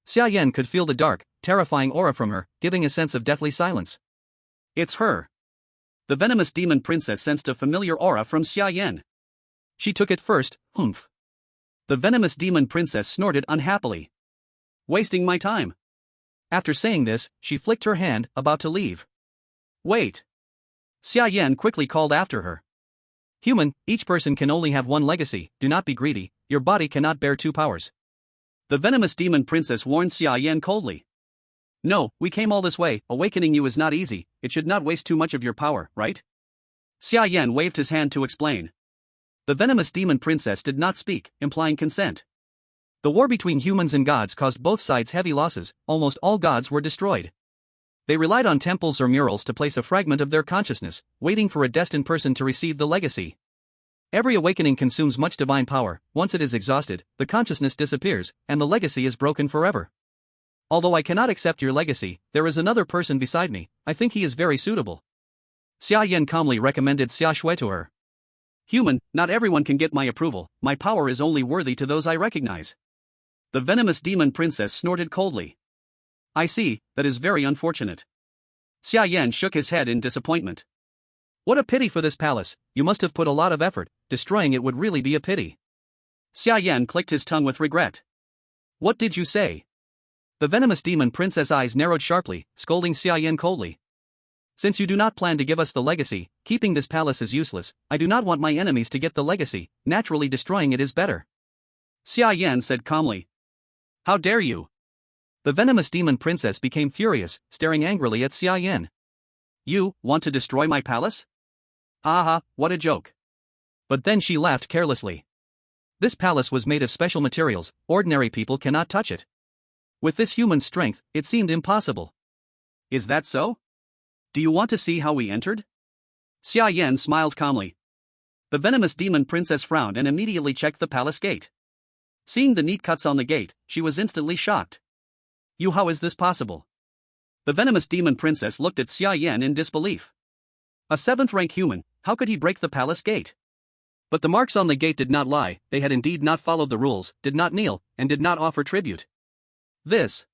Xia Yan could feel the dark, terrifying aura from her, giving a sense of deathly silence. It's her. The venomous demon princess sensed a familiar aura from Xia Yan. She took it first, humph. The venomous demon princess snorted unhappily. Wasting my time. After saying this, she flicked her hand, about to leave. Wait. Xia Yan quickly called after her. Human, each person can only have one legacy, do not be greedy, your body cannot bear two powers. The venomous demon princess warned Xia Yan coldly. No, we came all this way, awakening you is not easy, it should not waste too much of your power, right? Xia Yan waved his hand to explain. The venomous demon princess did not speak, implying consent. The war between humans and gods caused both sides heavy losses, almost all gods were destroyed. They relied on temples or murals to place a fragment of their consciousness, waiting for a destined person to receive the legacy. Every awakening consumes much divine power, once it is exhausted, the consciousness disappears, and the legacy is broken forever. Although I cannot accept your legacy, there is another person beside me, I think he is very suitable. Xia Yan calmly recommended Xia Shui to her. Human, not everyone can get my approval, my power is only worthy to those I recognize. The venomous demon princess snorted coldly. I see, that is very unfortunate. Xia Yan shook his head in disappointment. What a pity for this palace, you must have put a lot of effort, destroying it would really be a pity. Xia Yan clicked his tongue with regret. What did you say? The venomous demon princess' eyes narrowed sharply, scolding Xia Yan coldly. Since you do not plan to give us the legacy, keeping this palace is useless, I do not want my enemies to get the legacy, naturally destroying it is better. Xia Yan said calmly. How dare you? The venomous demon princess became furious, staring angrily at Xia Yan. You want to destroy my palace? Aha, what a joke. But then she laughed carelessly. This palace was made of special materials, ordinary people cannot touch it. With this human strength, it seemed impossible. Is that so? Do you want to see how we entered? Xia Yan smiled calmly. The venomous demon princess frowned and immediately checked the palace gate. Seeing the neat cuts on the gate, she was instantly shocked. How is this possible? The venomous demon princess looked at Xia Yan in disbelief. A 7th-rank human, how could he break the palace gate? But the marks on the gate did not lie, they had indeed not followed the rules, did not kneel, and did not offer tribute. This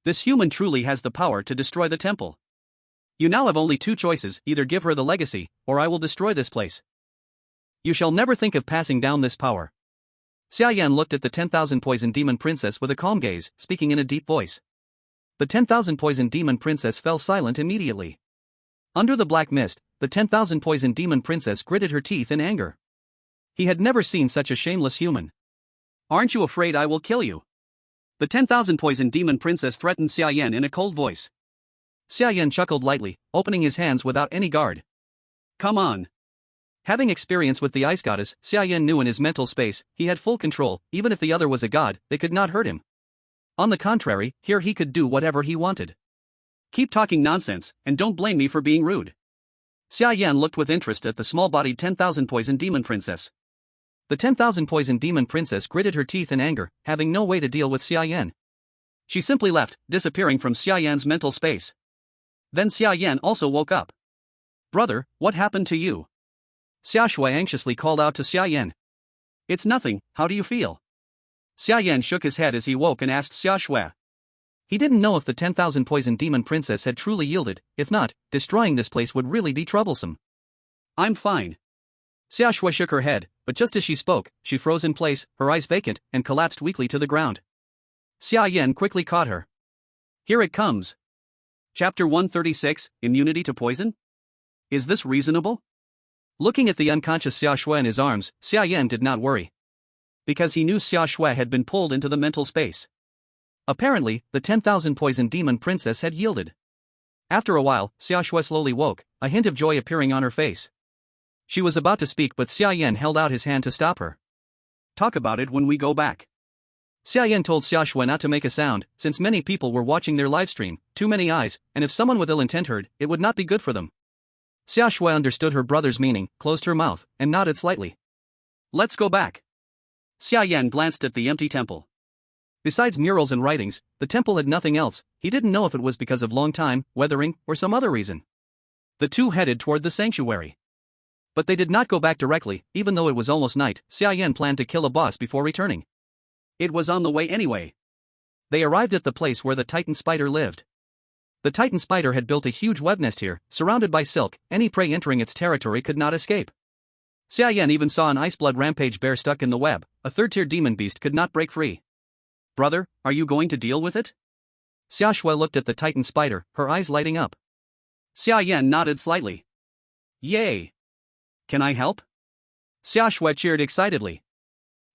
human truly has the power to destroy the temple. You now have only two choices, either give her the legacy, or I will destroy this place. You shall never think of passing down this power. Xia Yan looked at the 10,000 poison demon princess with a calm gaze, speaking in a deep voice. The 10,000 poison demon princess fell silent immediately. Under the black mist, the 10,000 poison demon princess gritted her teeth in anger. He had never seen such a shameless human. Aren't you afraid I will kill you? The 10,000 poison demon princess threatened Xia Yan in a cold voice. Xia Yan chuckled lightly, opening his hands without any guard. Come on. Having experience with the ice goddess, Xia Yan knew in his mental space, he had full control, even if the other was a god, they could not hurt him. On the contrary, here he could do whatever he wanted. Keep talking nonsense, and don't blame me for being rude. Xia Yan looked with interest at the small-bodied 10,000 poison demon princess. The 10,000 poison demon princess gritted her teeth in anger, having no way to deal with Xia Yan. She simply left, disappearing from Xia Yan's mental space. Then Xia Yan also woke up. Brother, what happened to you? Xia Shui anxiously called out to Xia Yan. It's nothing, how do you feel? Xia Yan shook his head as he woke and asked Xia Shui. He didn't know if the 10,000 poison demon princess had truly yielded, if not, destroying this place would really be troublesome. I'm fine. Xia Shui shook her head, but just as she spoke, she froze in place, her eyes vacant, and collapsed weakly to the ground. Xia Yan quickly caught her. Here it comes. Chapter 136, Immunity to Poison? Is this reasonable? Looking at the unconscious Xia Shui in his arms, Xia Yan did not worry. Because he knew Xia Shui had been pulled into the mental space. Apparently, the 10,000 poison demon princess had yielded. After a while, Xia Shui slowly woke, a hint of joy appearing on her face. She was about to speak, but Xia Yan held out his hand to stop her. Talk about it when we go back. Xia Yan told Xia Shui not to make a sound, since many people were watching their livestream, too many eyes, and if someone with ill intent heard, it would not be good for them. Xia Shui understood her brother's meaning, closed her mouth, and nodded slightly. Let's go back. Xia Yan glanced at the empty temple. Besides murals and writings, the temple had nothing else. He didn't know if it was because of long time, weathering, or some other reason. The two headed toward the sanctuary. But they did not go back directly, even though it was almost night. Xia Yan planned to kill a boss before returning. It was on the way anyway. They arrived at the place where the Titan spider lived. The Titan spider had built a huge web nest here, surrounded by silk. Any prey entering its territory could not escape. Xia Yan even saw an iceblood rampage bear stuck in the web. A third-tier demon beast could not break free. Brother, are you going to deal with it? Xia Shui looked at the Titan spider, her eyes lighting up. Xia Yan nodded slightly. Yay! Can I help? Xia Shui cheered excitedly.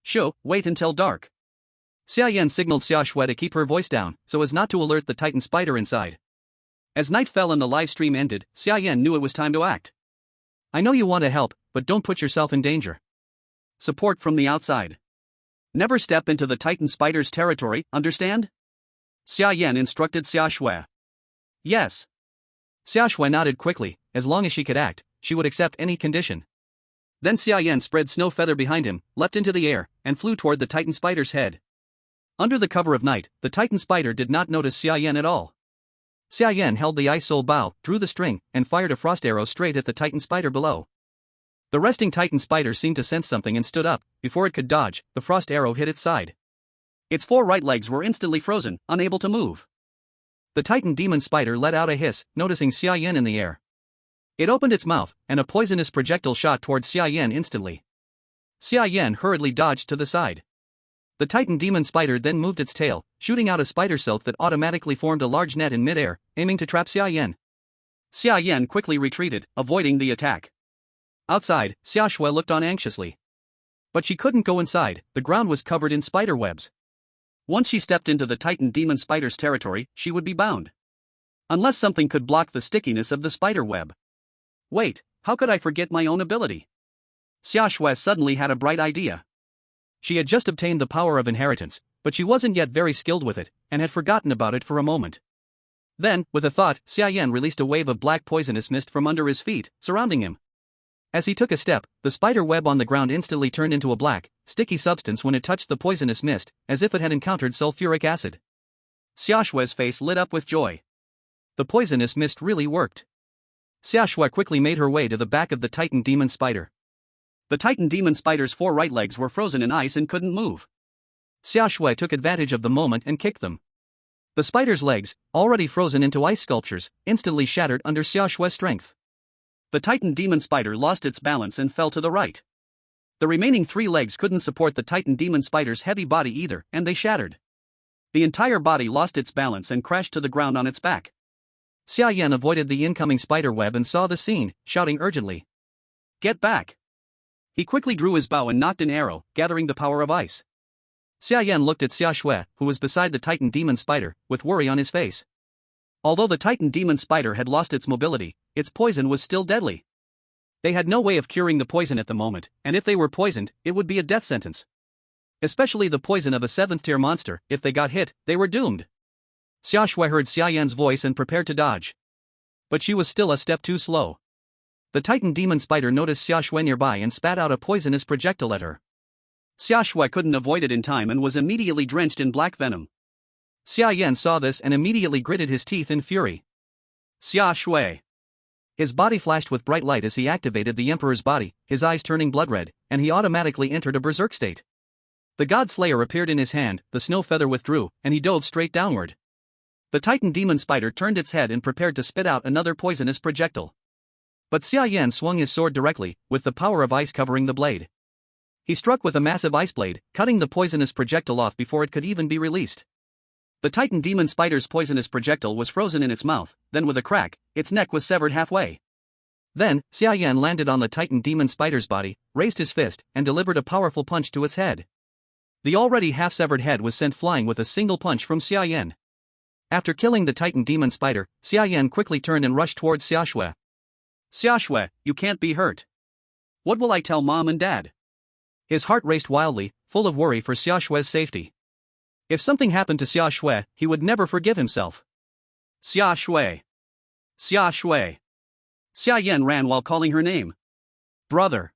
Sure, wait until dark. Xia Yan signaled Xia Shui to keep her voice down, so as not to alert the Titan spider inside. As night fell and the live stream ended, Xia Yan knew it was time to act. I know you want to help, but don't put yourself in danger. Support from the outside. Never step into the Titan spider's territory, understand? Xia Yan instructed Xia Shui. Yes. Xia Shui nodded quickly. As long as she could act, she would accept any condition. Then Xia Yan spread snow feather behind him, leapt into the air, and flew toward the Titan spider's head. Under the cover of night, the Titan spider did not notice Xia Yan at all. Xia Yan held the ice soul bow, drew the string, and fired a frost arrow straight at the Titan spider below. The resting Titan spider seemed to sense something and stood up. Before it could dodge, the frost arrow hit its side. Its 4 right legs were instantly frozen, unable to move. The Titan demon spider let out a hiss, noticing Xia Yan in the air. It opened its mouth, and a poisonous projectile shot towards Xia Yan instantly. Xia Yan hurriedly dodged to the side. The Titan demon spider then moved its tail, shooting out a spider silk that automatically formed a large net in midair, aiming to trap Xia Yan. Xia Yan quickly retreated, avoiding the attack. Outside, Xia Shui looked on anxiously. But she couldn't go inside, the ground was covered in spider webs. Once she stepped into the Titan demon spider's territory, she would be bound. Unless something could block the stickiness of the spider web. Wait, how could I forget my own ability? Xia Shui suddenly had a bright idea. She had just obtained the power of inheritance, but she wasn't yet very skilled with it, and had forgotten about it for a moment. Then, with a thought, Xia Yan released a wave of black poisonous mist from under his feet, surrounding him. As he took a step, the spider web on the ground instantly turned into a black, sticky substance when it touched the poisonous mist, as if it had encountered sulfuric acid. Xia Shui's face lit up with joy. The poisonous mist really worked. Xia Shui quickly made her way to the back of the Titan demon spider. The Titan demon spider's 4 right legs were frozen in ice and couldn't move. Xia Shui took advantage of the moment and kicked them. The spider's legs, already frozen into ice sculptures, instantly shattered under Xia Shui's strength. The Titan demon spider lost its balance and fell to the right. The remaining 3 legs couldn't support the Titan demon spider's heavy body either, and they shattered. The entire body lost its balance and crashed to the ground on its back. Xia Yan avoided the incoming spider web and saw the scene, shouting urgently. Get back! He quickly drew his bow and nocked an arrow, gathering the power of ice. Xia Yan looked at Xia Shui, who was beside the Titan demon spider, with worry on his face. Although the Titan demon spider had lost its mobility, its poison was still deadly. They had no way of curing the poison at the moment, and if they were poisoned, it would be a death sentence. Especially the poison of a 7th-tier monster. If they got hit, they were doomed. Xia Shui heard Xia Yan's voice and prepared to dodge. But she was still a step too slow. The Titan demon spider noticed Xia Shui nearby and spat out a poisonous projectile at her. Xia Shui couldn't avoid it in time and was immediately drenched in black venom. Xia Yan saw this and immediately gritted his teeth in fury. Xia Shui! His body flashed with bright light as he activated the Emperor's body, his eyes turning blood red, and he automatically entered a berserk state. The God Slayer appeared in his hand, the snow feather withdrew, and he dove straight downward. The Titan demon spider turned its head and prepared to spit out another poisonous projectile. But Xia Yan swung his sword directly, with the power of ice covering the blade. He struck with a massive ice blade, cutting the poisonous projectile off before it could even be released. The Titan demon spider's poisonous projectile was frozen in its mouth, then with a crack, its neck was severed halfway. Then, Xia Yan landed on the Titan demon spider's body, raised his fist, and delivered a powerful punch to its head. The already half-severed head was sent flying with a single punch from Xia Yan. After killing the Titan demon spider, Xia Yan quickly turned and rushed towards Xia Shui. Xia Shui, you can't be hurt. What will I tell mom and dad? His heart raced wildly, full of worry for Xia Shui's safety. If something happened to Xia Shui, he would never forgive himself. Xia Shui. Xia Shui. Xia Yan ran while calling her name. Brother.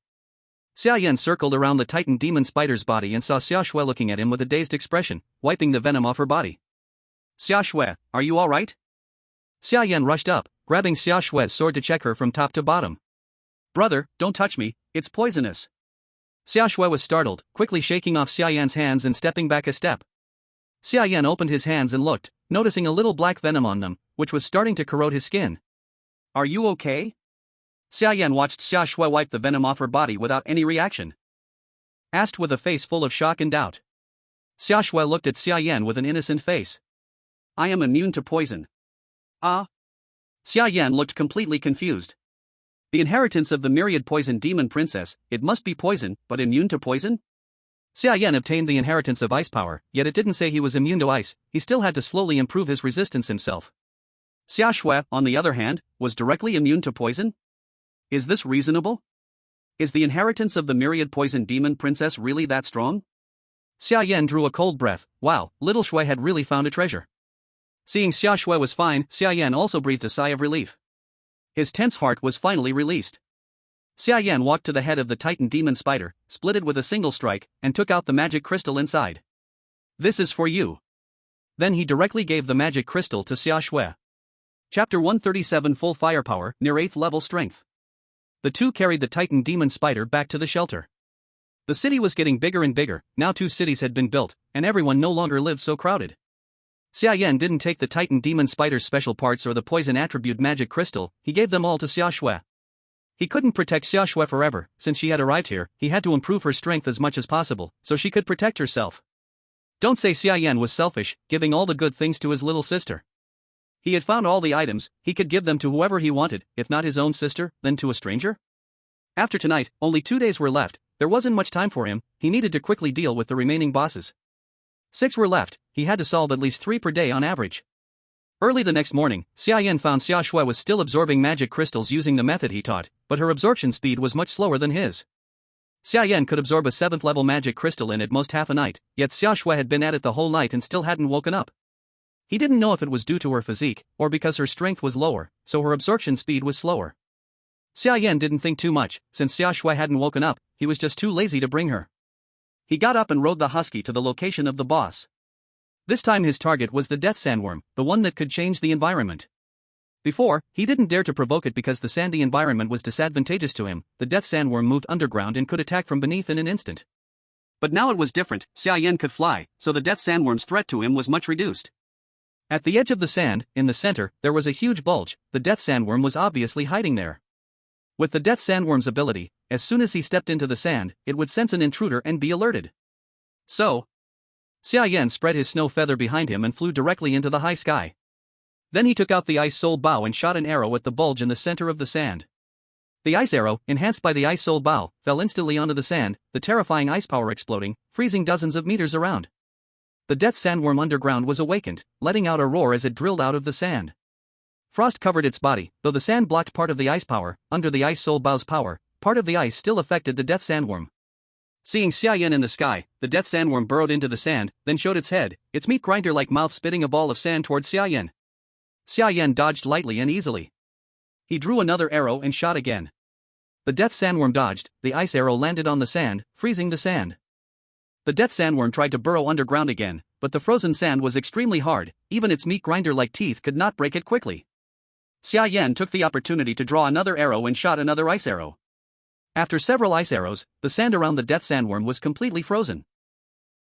Xia Yan circled around the Titan demon spider's body and saw Xia Shui looking at him with a dazed expression, wiping the venom off her body. Xia Shui, are you alright? Xia Yan rushed up, grabbing Xia Shui's sword to check her from top to bottom. Brother, don't touch me, it's poisonous. Xia Shui was startled, quickly shaking off Xia Yan's hands and stepping back a step. Xia Yan opened his hands and looked, noticing a little black venom on them, which was starting to corrode his skin. Are you okay? Xia Yan watched Xia Shui wipe the venom off her body without any reaction. Asked with a face full of shock and doubt. Xia Shui looked at Xia Yan with an innocent face. I am immune to poison. Ah? Xia Yan looked completely confused. The inheritance of the myriad poison demon princess, it must be poison, but immune to poison? Xia Yan obtained the inheritance of ice power, yet it didn't say he was immune to ice, he still had to slowly improve his resistance himself. Xia Shui, on the other hand, was directly immune to poison? Is this reasonable? Is the inheritance of the myriad poison demon princess really that strong? Xia Yan drew a cold breath. Wow, little Shui had really found a treasure. Seeing Xia Shui was fine, Xia Yan also breathed a sigh of relief. His tense heart was finally released. Xia Yan walked to the head of the Titan demon spider, split it with a single strike, and took out the magic crystal inside. This is for you. Then he directly gave the magic crystal to Xia Shui. Chapter 137 Full Firepower, near 8th level strength. The two carried the Titan demon spider back to the shelter. The city was getting bigger and bigger, now 2 cities had been built, and everyone no longer lived so crowded. Xia Yan didn't take the Titan demon spider's special parts or the poison attribute magic crystal, he gave them all to Xia Shui. He couldn't protect Xia Shui forever, since she had arrived here, he had to improve her strength as much as possible, so she could protect herself. Don't say Xia Yan was selfish, giving all the good things to his little sister. He had found all the items, he could give them to whoever he wanted, if not his own sister, then to a stranger? After tonight, only 2 days were left, there wasn't much time for him, he needed to quickly deal with the remaining bosses. 6 were left, he had to solve at least 3 per day on average. Early the next morning, Xia Yan found Xia Shui was still absorbing magic crystals using the method he taught, but her absorption speed was much slower than his. Xia Yan could absorb a 7th level magic crystal in at most half a night, yet Xia Shui had been at it the whole night and still hadn't woken up. He didn't know if it was due to her physique, or because her strength was lower, so her absorption speed was slower. Xia Yan didn't think too much, since Xia Shui hadn't woken up, he was just too lazy to bring her. He got up and rode the husky to the location of the boss. This time his target was the death sandworm, the one that could change the environment. Before, he didn't dare to provoke it because the sandy environment was disadvantageous to him, the death sandworm moved underground and could attack from beneath in an instant. But now it was different, Xia Yan could fly, so the death sandworm's threat to him was much reduced. At the edge of the sand, in the center, there was a huge bulge, the death sandworm was obviously hiding there. With the death sandworm's ability, as soon as he stepped into the sand, it would sense an intruder and be alerted. So, Xia Yan spread his snow feather behind him and flew directly into the high sky. Then he took out the ice soul bow and shot an arrow at the bulge in the center of the sand. The ice arrow, enhanced by the ice soul bow, fell instantly onto the sand, the terrifying ice power exploding, freezing dozens of meters around. The death sandworm underground was awakened, letting out a roar as it drilled out of the sand. Frost covered its body, though the sand blocked part of the ice power, under the ice soul bow's power, part of the ice still affected the death sandworm. Seeing Xia Yan in the sky, the death sandworm burrowed into the sand, then showed its head, its meat grinder-like mouth spitting a ball of sand towards Xia Yan. Xia Yan dodged lightly and easily. He drew another arrow and shot again. The death sandworm dodged, the ice arrow landed on the sand, freezing the sand. The death sandworm tried to burrow underground again, but the frozen sand was extremely hard, even its meat grinder-like teeth could not break it quickly. Xia Yan took the opportunity to draw another arrow and shot another ice arrow. After several ice arrows, the sand around the death sandworm was completely frozen.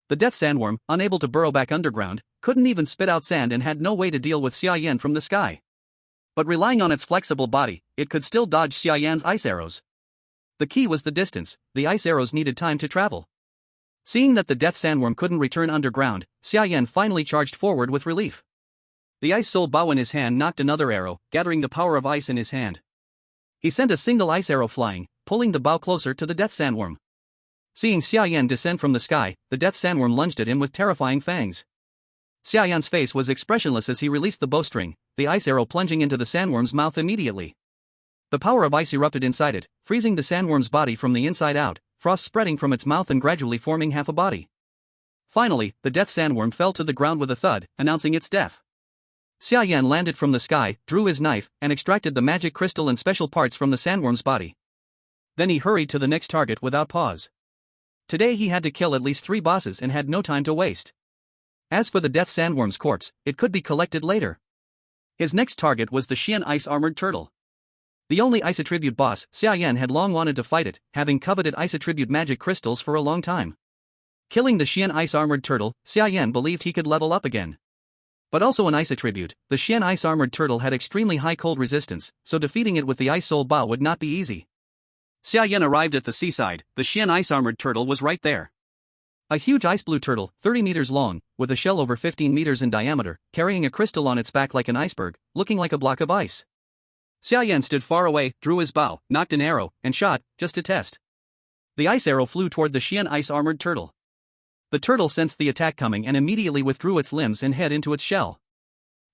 The death sandworm, unable to burrow back underground, couldn't even spit out sand and had no way to deal with Xia Yan from the sky. But relying on its flexible body, it could still dodge Xia Yan's ice arrows. The key was the distance, the ice arrows needed time to travel. Seeing that the death sandworm couldn't return underground, Xia Yan finally charged forward with relief. The ice soul bow in his hand knocked another arrow, gathering the power of ice in his hand. He sent a single ice arrow flying, pulling the bow closer to the death sandworm. Seeing Xia Yan descend from the sky, the death sandworm lunged at him with terrifying fangs. Xia Yan's face was expressionless as he released the bowstring, the ice arrow plunging into the sandworm's mouth immediately. The power of ice erupted inside it, freezing the sandworm's body from the inside out, frost spreading from its mouth and gradually forming half a body. Finally, the death sandworm fell to the ground with a thud, announcing its death. Xia Yan landed from the sky, drew his knife, and extracted the magic crystal and special parts from the sandworm's body. Then he hurried to the next target without pause. Today he had to kill at least 3 bosses and had no time to waste. As for the death sandworm's corpse, it could be collected later. His next target was the Xian ice-armored turtle. The only ice attribute boss, Xia Yan had long wanted to fight it, having coveted ice attribute magic crystals for a long time. Killing the Xian ice-armored turtle, Xia Yan believed he could level up again. But also an ice attribute, the Xian ice-armored turtle had extremely high cold resistance, so defeating it with the ice soul bow would not be easy. Xia Yan arrived at the seaside. The Xian ice-armored turtle was right there. A huge ice blue turtle, 30 meters long, with a shell over 15 meters in diameter, carrying a crystal on its back like an iceberg, looking like a block of ice. Xia Yan stood far away, drew his bow, nocked an arrow, and shot, just to test. The ice arrow flew toward the Xian ice-armored turtle. The turtle sensed the attack coming and immediately withdrew its limbs and head into its shell.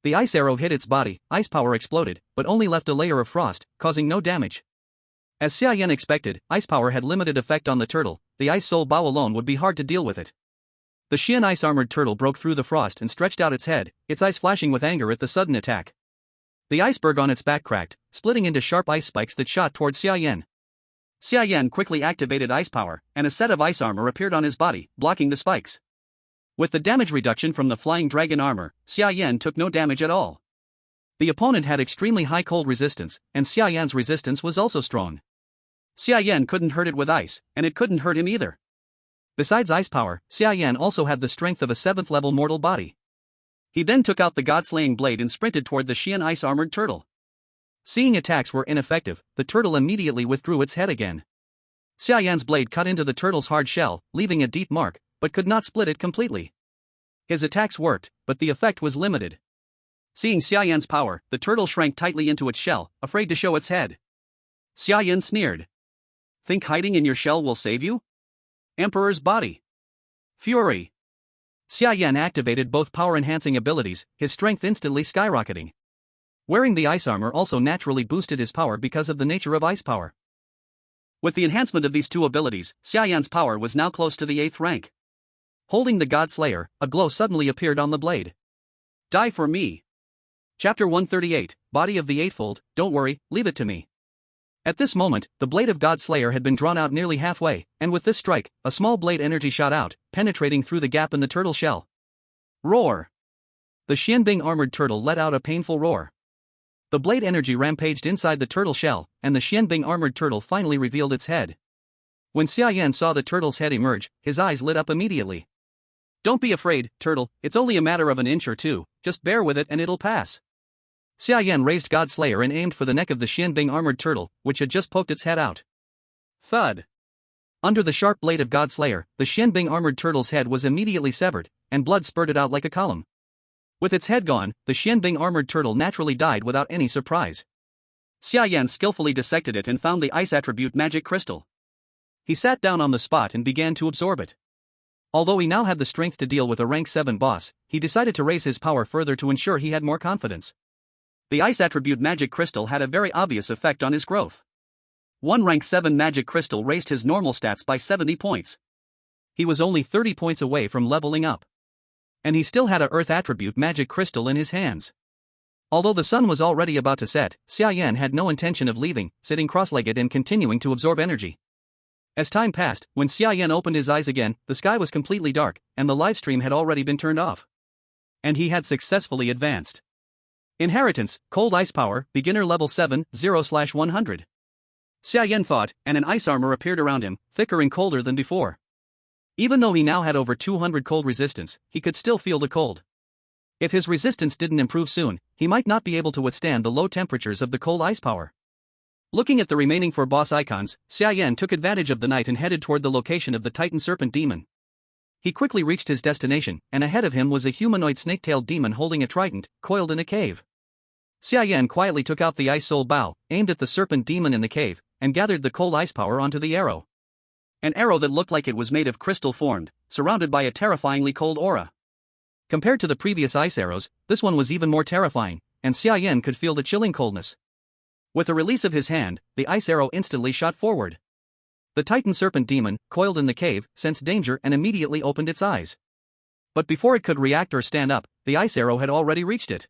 The ice arrow hit its body, ice power exploded, but only left a layer of frost, causing no damage. As Xia Yan expected, ice power had limited effect on the turtle, the ice soul bow alone would be hard to deal with it. The Xian ice-armored turtle broke through the frost and stretched out its head, its eyes flashing with anger at the sudden attack. The iceberg on its back cracked, splitting into sharp ice spikes that shot towards Xia Yan. Xia Yan quickly activated ice power, and a set of ice armor appeared on his body, blocking the spikes. With the damage reduction from the flying dragon armor, Xia Yan took no damage at all. The opponent had extremely high cold resistance, and Xia Yan's resistance was also strong. Xia Yan couldn't hurt it with ice, and it couldn't hurt him either. Besides ice power, Xia Yan also had the strength of a 7th-level mortal body. He then took out the god-slaying blade and sprinted toward the Xian ice-armored turtle. Seeing attacks were ineffective, the turtle immediately withdrew its head again. Xia Yan's blade cut into the turtle's hard shell, leaving a deep mark, but could not split it completely. His attacks worked, but the effect was limited. Seeing Xia Yan's power, the turtle shrank tightly into its shell, afraid to show its head. Xia Yan sneered. "Think hiding in your shell will save you? Emperor's body. Fury." Xia Yan activated both power-enhancing abilities, his strength instantly skyrocketing. Wearing the ice armor also naturally boosted his power because of the nature of ice power. With the enhancement of these two abilities, Xia Yan's power was now close to the 8th rank. Holding the God Slayer, a glow suddenly appeared on the blade. "Die for me." Chapter 138, Body of the Eightfold, Don't worry, leave it to me. At this moment, the blade of God Slayer had been drawn out nearly halfway, and with this strike, a small blade energy shot out, penetrating through the gap in the turtle shell. Roar! The Xianbing armored turtle let out a painful roar. The blade energy rampaged inside the turtle shell, and the Xianbing armored turtle finally revealed its head. When Xia Yan saw the turtle's head emerge, his eyes lit up immediately. "Don't be afraid, turtle, it's only a matter of an inch or two, just bear with it and it'll pass." Xia Yan raised God Slayer and aimed for the neck of the Xianbing armored turtle, which had just poked its head out. Thud! Under the sharp blade of God Slayer, the Xianbing armored turtle's head was immediately severed, and blood spurted out like a column. With its head gone, the Xianbing armored turtle naturally died without any surprise. Xia Yan skillfully dissected it and found the ice attribute magic crystal. He sat down on the spot and began to absorb it. Although he now had the strength to deal with a rank 7 boss, he decided to raise his power further to ensure he had more confidence. The ice attribute magic crystal had a very obvious effect on his growth. One rank 7 magic crystal raised his normal stats by 70 points. He was only 30 points away from leveling up. And he still had a earth attribute magic crystal in his hands. Although the sun was already about to set, Xia Yan had no intention of leaving, sitting cross-legged and continuing to absorb energy. As time passed, when Xia Yan opened his eyes again, the sky was completely dark, and the livestream had already been turned off. And he had successfully advanced. Inheritance, Cold Ice Power, Beginner Level 7, 0/100. Xia Yan thought, and an ice armor appeared around him, thicker and colder than before. Even though he now had over 200 cold resistance, he could still feel the cold. If his resistance didn't improve soon, he might not be able to withstand the low temperatures of the cold ice power. Looking at the remaining 4 boss icons, Xia Yan took advantage of the night and headed toward the location of the Titan Serpent Demon. He quickly reached his destination, and ahead of him was a humanoid snake-tailed demon holding a trident, coiled in a cave. Xia Yan quietly took out the Ice Soul Bow, aimed at the serpent demon in the cave, and gathered the cold ice power onto the arrow. An arrow that looked like it was made of crystal formed, surrounded by a terrifyingly cold aura. Compared to the previous ice arrows, this one was even more terrifying, and Xia Yan could feel the chilling coldness. With a release of his hand, the ice arrow instantly shot forward. The Titan Serpent Demon, coiled in the cave, sensed danger and immediately opened its eyes. But before it could react or stand up, the ice arrow had already reached it.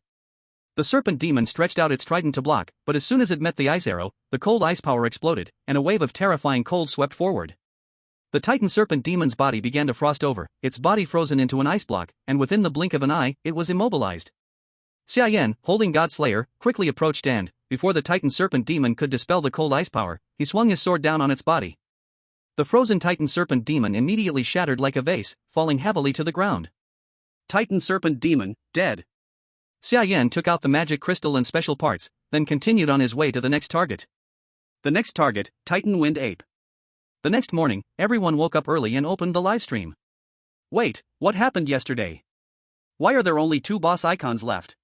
The Serpent Demon stretched out its trident to block, but as soon as it met the ice arrow, the cold ice power exploded, and a wave of terrifying cold swept forward. The Titan Serpent Demon's body began to frost over, its body frozen into an ice block, and within the blink of an eye, it was immobilized. Xia Yan, holding God Slayer, quickly approached and, before the Titan Serpent Demon could dispel the cold ice power, he swung his sword down on its body. The frozen Titan Serpent Demon immediately shattered like a vase, falling heavily to the ground. Titan Serpent Demon, dead. Xia Yan took out the magic crystal and special parts, then continued on his way to the next target. The next target, Titan Wind Ape. The next morning, everyone woke up early and opened the livestream. Wait, what happened yesterday? Why are there only 2 boss icons left?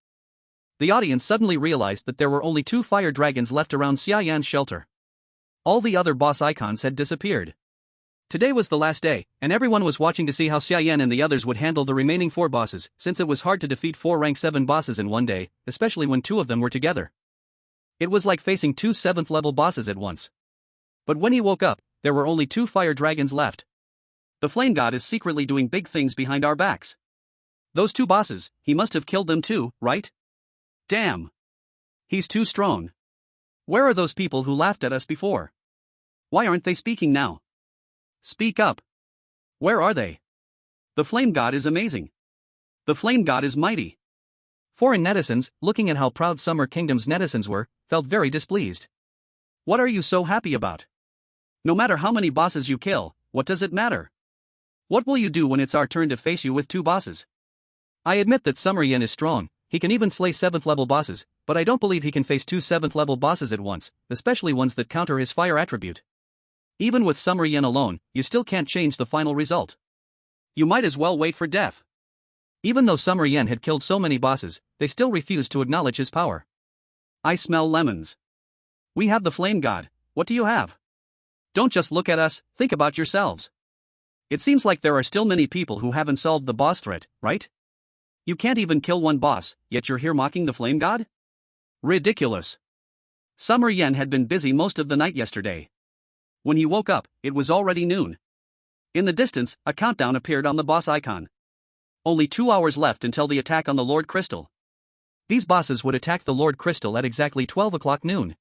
The audience suddenly realized that there were only 2 fire dragons left around Xia Yan's shelter. All the other boss icons had disappeared. Today was the last day, and everyone was watching to see how Xia Yan and the others would handle the remaining 4 bosses, since it was hard to defeat 4 rank 7 bosses in one day, especially when 2 of them were together. It was like facing 2 7th level bosses at once. But when he woke up, there were only 2 fire dragons left. The Flame God is secretly doing big things behind our backs. Those 2 bosses, he must have killed them too, right? Damn. He's too strong. Where are those people who laughed at us before? Why aren't they speaking now? Speak up. Where are they? The Flame God is amazing. The Flame God is mighty. Foreign netizens, looking at how proud Summer Kingdom's netizens were, felt very displeased. What are you so happy about? No matter how many bosses you kill, what does it matter? What will you do when it's our turn to face you with 2 bosses? I admit that Summer Yan is strong, he can even slay 7th level bosses, but I don't believe he can face 2 7th level bosses at once, especially ones that counter his fire attribute. Even with Summer Yan alone, you still can't change the final result. You might as well wait for death. Even though Summer Yan had killed so many bosses, they still refused to acknowledge his power. I smell lemons. We have the Flame God, what do you have? Don't just look at us, think about yourselves. It seems like there are still many people who haven't solved the boss threat, right? You can't even kill 1 boss, yet you're here mocking the Flame God? Ridiculous. Summer Yan had been busy most of the night yesterday. When he woke up, it was already noon. In the distance, a countdown appeared on the boss icon. Only 2 hours left until the attack on the Lord Crystal. These bosses would attack the Lord Crystal at exactly 12 o'clock noon.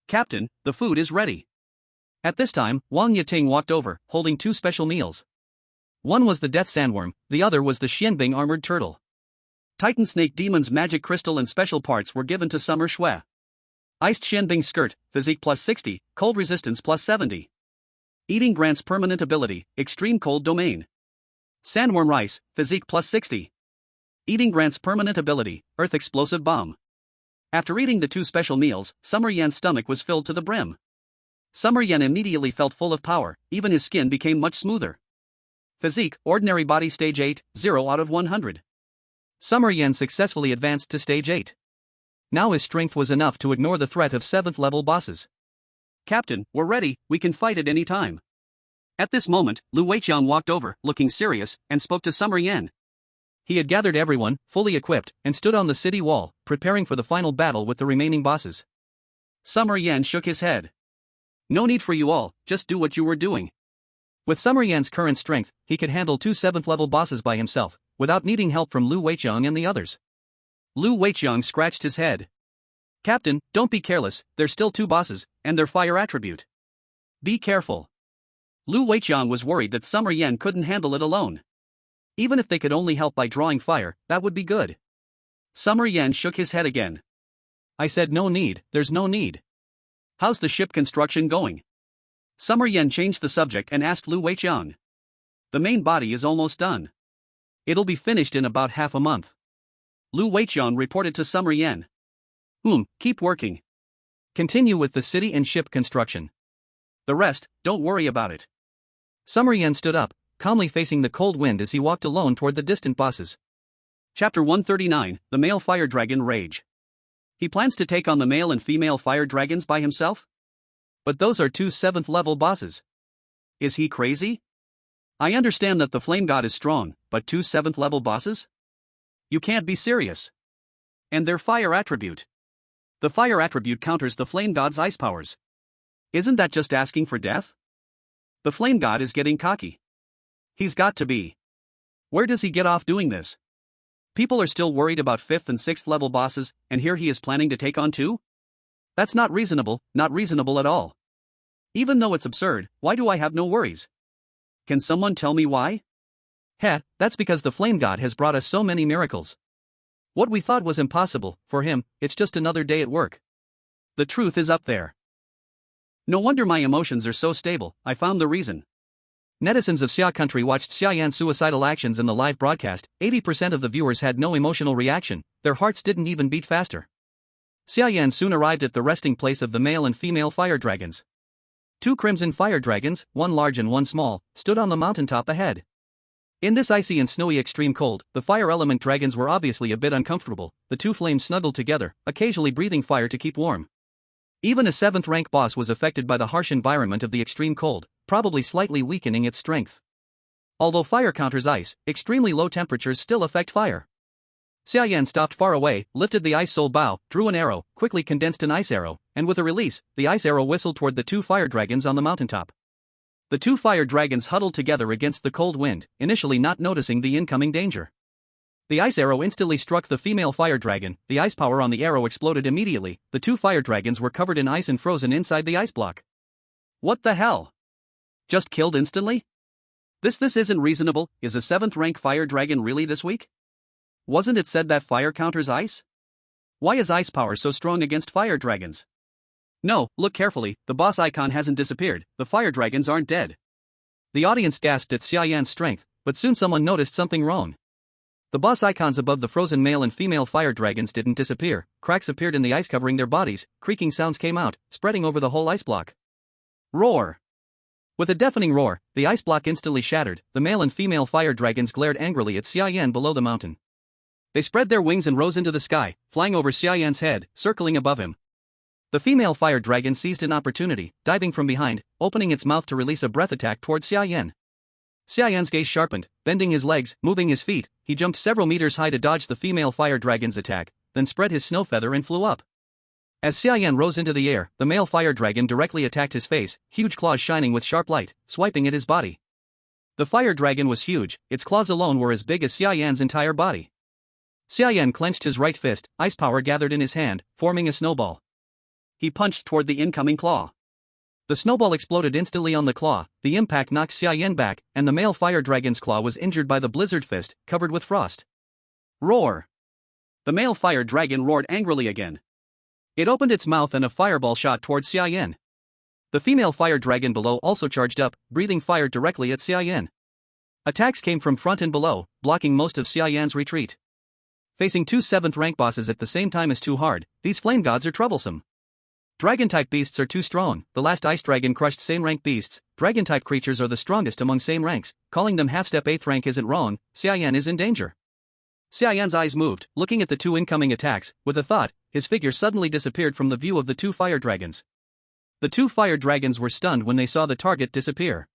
Captain, the food is ready. At this time, Wang Yiting walked over, holding 2 special meals. One was the Death Sandworm, the other was the Xianbing Armored Turtle. Titan Snake Demon's magic crystal and special parts were given to Summer Shui. Iced Xianbing Skirt, physique plus 60, cold resistance plus 70. Eating grants permanent ability, extreme cold domain. Sandworm Rice, physique plus 60. Eating grants permanent ability, earth explosive bomb. After eating the 2 special meals, Summer Yan's stomach was filled to the brim. Summer Yan immediately felt full of power, even his skin became much smoother. Physique, ordinary body stage 8, 0 out of 100. Summer Yan successfully advanced to stage 8. Now his strength was enough to ignore the threat of 7th level bosses. Captain, we're ready, we can fight at any time. At this moment, Lu Weiqiang walked over, looking serious, and spoke to Summer Yan. He had gathered everyone, fully equipped, and stood on the city wall, preparing for the final battle with the remaining bosses. Summer Yan shook his head. No need for you all, just do what you were doing. With Summer Yan's current strength, he could handle 2 7th level bosses by himself, without needing help from Lu Weiqiang and the others. Lu Weiqiang scratched his head. Captain, don't be careless, there's still 2 bosses, and their fire attribute. Be careful. Lu Weiqiang was worried that Summer Yan couldn't handle it alone. Even if they could only help by drawing fire, that would be good. Summer Yan shook his head again. I said no need, there's no need. How's the ship construction going? Summer Yan changed the subject and asked Lu Weiqiang. The main body is almost done. It'll be finished in about half a month. Lu Weiqiang reported to Summer Yan. Keep working. Continue with the city and ship construction. The rest, don't worry about it. Summer Yan stood up, calmly facing the cold wind as he walked alone toward the distant bosses. Chapter 139, The Male Fire Dragon Rage. He plans to take on the male and female fire dragons by himself? But those are 2 7th level bosses. Is he crazy? I understand that the Flame God is strong, but 2 7th level bosses? You can't be serious. And their fire attribute. The fire attribute counters the flame god's ice powers. Isn't that just asking for death? The flame god is getting cocky. He's got to be. Where does he get off doing this? People are still worried about 5th and 6th level bosses, and here he is planning to take on 2? That's not reasonable at all. Even though it's absurd, why do I have no worries? Can someone tell me why? Heh, that's because the flame god has brought us so many miracles. What we thought was impossible, for him, it's just another day at work. The truth is up there. No wonder my emotions are so stable, I found the reason. Netizens of Xia Country watched Xia Yan's suicidal actions in the live broadcast. 80% of the viewers had no emotional reaction, their hearts didn't even beat faster. Xia Yan soon arrived at the resting place of the male and female fire dragons. 2 crimson fire dragons, one large and one small, stood on the mountaintop ahead. In this icy and snowy extreme cold, the fire element dragons were obviously a bit uncomfortable. The 2 flames snuggled together, occasionally breathing fire to keep warm. Even a 7th rank boss was affected by the harsh environment of the extreme cold, probably slightly weakening its strength. Although fire counters ice, extremely low temperatures still affect fire. Xia Yan stopped far away, lifted the ice soul bow, drew an arrow, quickly condensed an ice arrow, and with a release, the ice arrow whistled toward the 2 fire dragons on the mountaintop. The 2 fire dragons huddled together against the cold wind, initially not noticing the incoming danger. The ice arrow instantly struck the female fire dragon, the ice power on the arrow exploded immediately, the 2 fire dragons were covered in ice and frozen inside the ice block. What the hell? Just killed instantly? This isn't reasonable. Is a 7th rank fire dragon really this weak? Wasn't it said that fire counters ice? Why is ice power so strong against fire dragons? No, look carefully, the boss icon hasn't disappeared, the fire dragons aren't dead. The audience gasped at Xia Yan's strength, but soon someone noticed something wrong. The boss icons above the frozen male and female fire dragons didn't disappear, cracks appeared in the ice covering their bodies, creaking sounds came out, spreading over the whole ice block. Roar! With a deafening roar, the ice block instantly shattered, the male and female fire dragons glared angrily at Xia Yan below the mountain. They spread their wings and rose into the sky, flying over Xia Yan's head, circling above him. The female fire dragon seized an opportunity, diving from behind, opening its mouth to release a breath attack towards Xia Yan. Xia Yan's gaze sharpened, bending his legs, moving his feet, he jumped several meters high to dodge the female fire dragon's attack, then spread his snow feather and flew up. As Xia Yan rose into the air, the male fire dragon directly attacked his face, huge claws shining with sharp light, swiping at his body. The fire dragon was huge, its claws alone were as big as Xia Yan's entire body. Xia Yan clenched his right fist, ice power gathered in his hand, forming a snowball. He punched toward the incoming claw. The snowball exploded instantly on the claw, the impact knocked Xia Yan back, and the male fire dragon's claw was injured by the blizzard fist, covered with frost. Roar! The male fire dragon roared angrily again. It opened its mouth and a fireball shot towards Xia Yan. The female fire dragon below also charged up, breathing fire directly at Xia Yan. Attacks came from front and below, blocking most of Xia Yan's retreat. Facing 2 7th rank bosses at the same time is too hard, these flame gods are troublesome. Dragon-type beasts are too strong, the last ice dragon crushed same-rank beasts, dragon-type creatures are the strongest among same ranks, calling them half-step 8th rank isn't wrong, Xia Yan is in danger. Xia Yan's eyes moved, looking at the 2 incoming attacks, with a thought, his figure suddenly disappeared from the view of the 2 fire dragons. The 2 fire dragons were stunned when they saw the target disappear.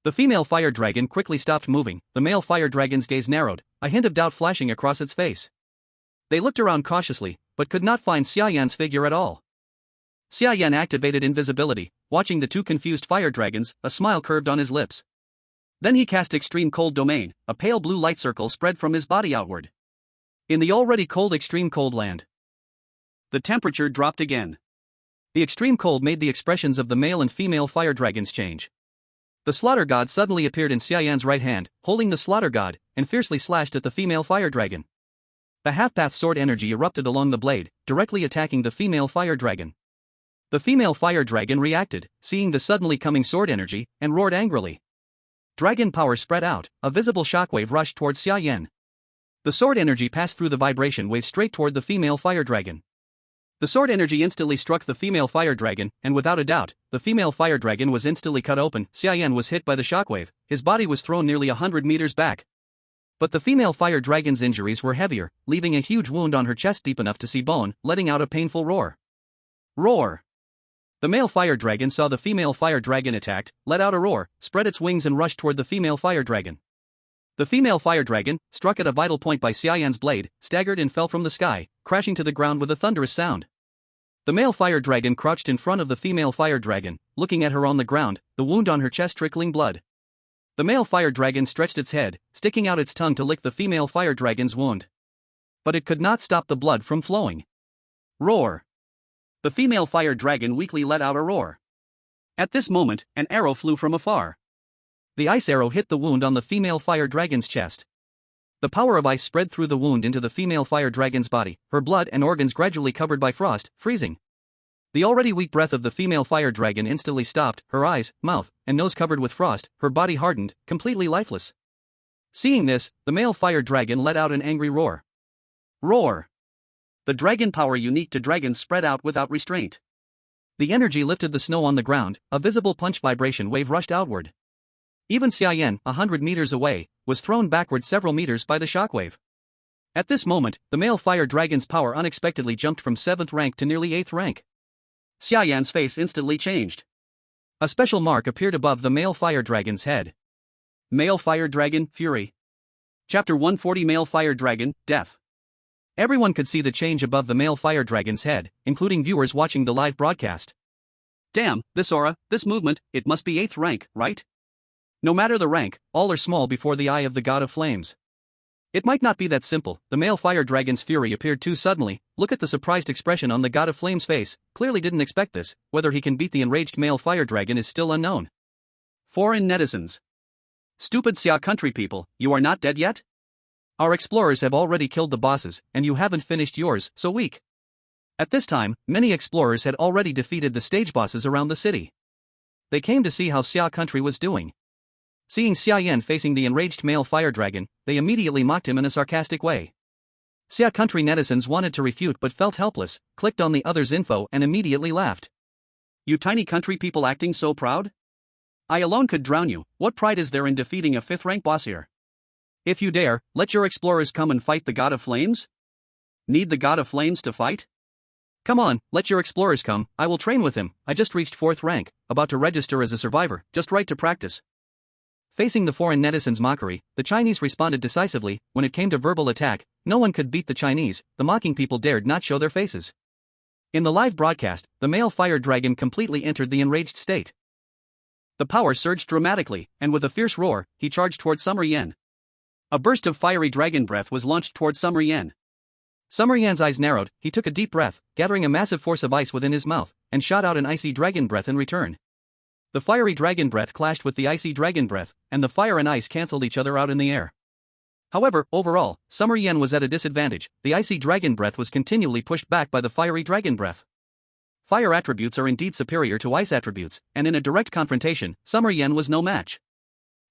The female fire dragon quickly stopped moving, the male fire dragon's gaze narrowed, a hint of doubt flashing across its face. They looked around cautiously, but could not find Xia Yan's figure at all. Xia Yan activated invisibility, watching the 2 confused fire dragons, a smile curved on his lips. Then he cast Extreme Cold Domain, a pale blue light circle spread from his body outward. In the already cold extreme cold land, the temperature dropped again. The extreme cold made the expressions of the male and female fire dragons change. The slaughter god suddenly appeared in Xia Yan's right hand, holding the slaughter god, and fiercely slashed at the female fire dragon. The half-path sword energy erupted along the blade, directly attacking the female fire dragon. The female fire dragon reacted, seeing the suddenly coming sword energy, and roared angrily. Dragon power spread out, a visible shockwave rushed towards Xia Yan. The sword energy passed through the vibration wave straight toward the female fire dragon. The sword energy instantly struck the female fire dragon, and without a doubt, the female fire dragon was instantly cut open. Xia Yan was hit by the shockwave, his body was thrown nearly 100 meters back. But the female fire dragon's injuries were heavier, leaving a huge wound on her chest deep enough to see bone, letting out a painful roar. Roar! The male fire dragon saw the female fire dragon attacked, let out a roar, spread its wings and rushed toward the female fire dragon. The female fire dragon, struck at a vital point by Xia Yan's blade, staggered and fell from the sky, crashing to the ground with a thunderous sound. The male fire dragon crouched in front of the female fire dragon, looking at her on the ground, the wound on her chest trickling blood. The male fire dragon stretched its head, sticking out its tongue to lick the female fire dragon's wound. But it could not stop the blood from flowing. Roar! The female fire dragon weakly let out a roar. At this moment, an arrow flew from afar. The ice arrow hit the wound on the female fire dragon's chest. The power of ice spread through the wound into the female fire dragon's body, her blood and organs gradually covered by frost, freezing. The already weak breath of the female fire dragon instantly stopped, her eyes, mouth, and nose covered with frost, her body hardened, completely lifeless. Seeing this, the male fire dragon let out an angry roar. Roar! The dragon power unique to dragons spread out without restraint. The energy lifted the snow on the ground, a visible punch vibration wave rushed outward. Even Xia Yan, 100 meters away, was thrown backward several meters by the shockwave. At this moment, the male fire dragon's power unexpectedly jumped from 7th rank to nearly 8th rank. Xia Yan's face instantly changed. A special mark appeared above the male fire dragon's head. Male fire dragon, Fury. Chapter 140 Male fire dragon, Death. Everyone could see the change above the male fire dragon's head, including viewers watching the live broadcast. Damn, this aura, this movement, it must be 8th rank, right? No matter the rank, all are small before the eye of the god of flames. It might not be that simple. The male fire dragon's fury appeared too suddenly. Look at the surprised expression on the god of flames' face, clearly didn't expect this. Whether he can beat the enraged male fire dragon is still unknown. Foreign netizens. Stupid Xia Country people, you are not dead yet? Our explorers have already killed the bosses, and you haven't finished yours, so weak. At this time, many explorers had already defeated the stage bosses around the city. They came to see how Xia Country was doing. Seeing Xia Yan facing the enraged male fire dragon, they immediately mocked him in a sarcastic way. Xia Country netizens wanted to refute but felt helpless, clicked on the other's info and immediately laughed. You tiny country people acting so proud? I alone could drown you. What pride is there in defeating a 5th rank boss here? If you dare, let your explorers come and fight the god of flames? Need the god of flames to fight? Come on, let your explorers come, I will train with him. I just reached 4th rank, about to register as a survivor, just right to practice. Facing the foreign netizens' mockery, the Chinese responded decisively. When it came to verbal attack, no one could beat the Chinese. The mocking people dared not show their faces. In the live broadcast, the male fire dragon completely entered the enraged state. The power surged dramatically, and with a fierce roar, he charged towards Summer Yan. A burst of fiery dragon breath was launched towards Summer Yan. Summer Yan's eyes narrowed. He took a deep breath, gathering a massive force of ice within his mouth, and shot out an icy dragon breath in return. The fiery dragon breath clashed with the icy dragon breath, and the fire and ice cancelled each other out in the air. However, overall, Summer Yan was at a disadvantage. The icy dragon breath was continually pushed back by the fiery dragon breath. Fire attributes are indeed superior to ice attributes, and in a direct confrontation, Summer Yan was no match.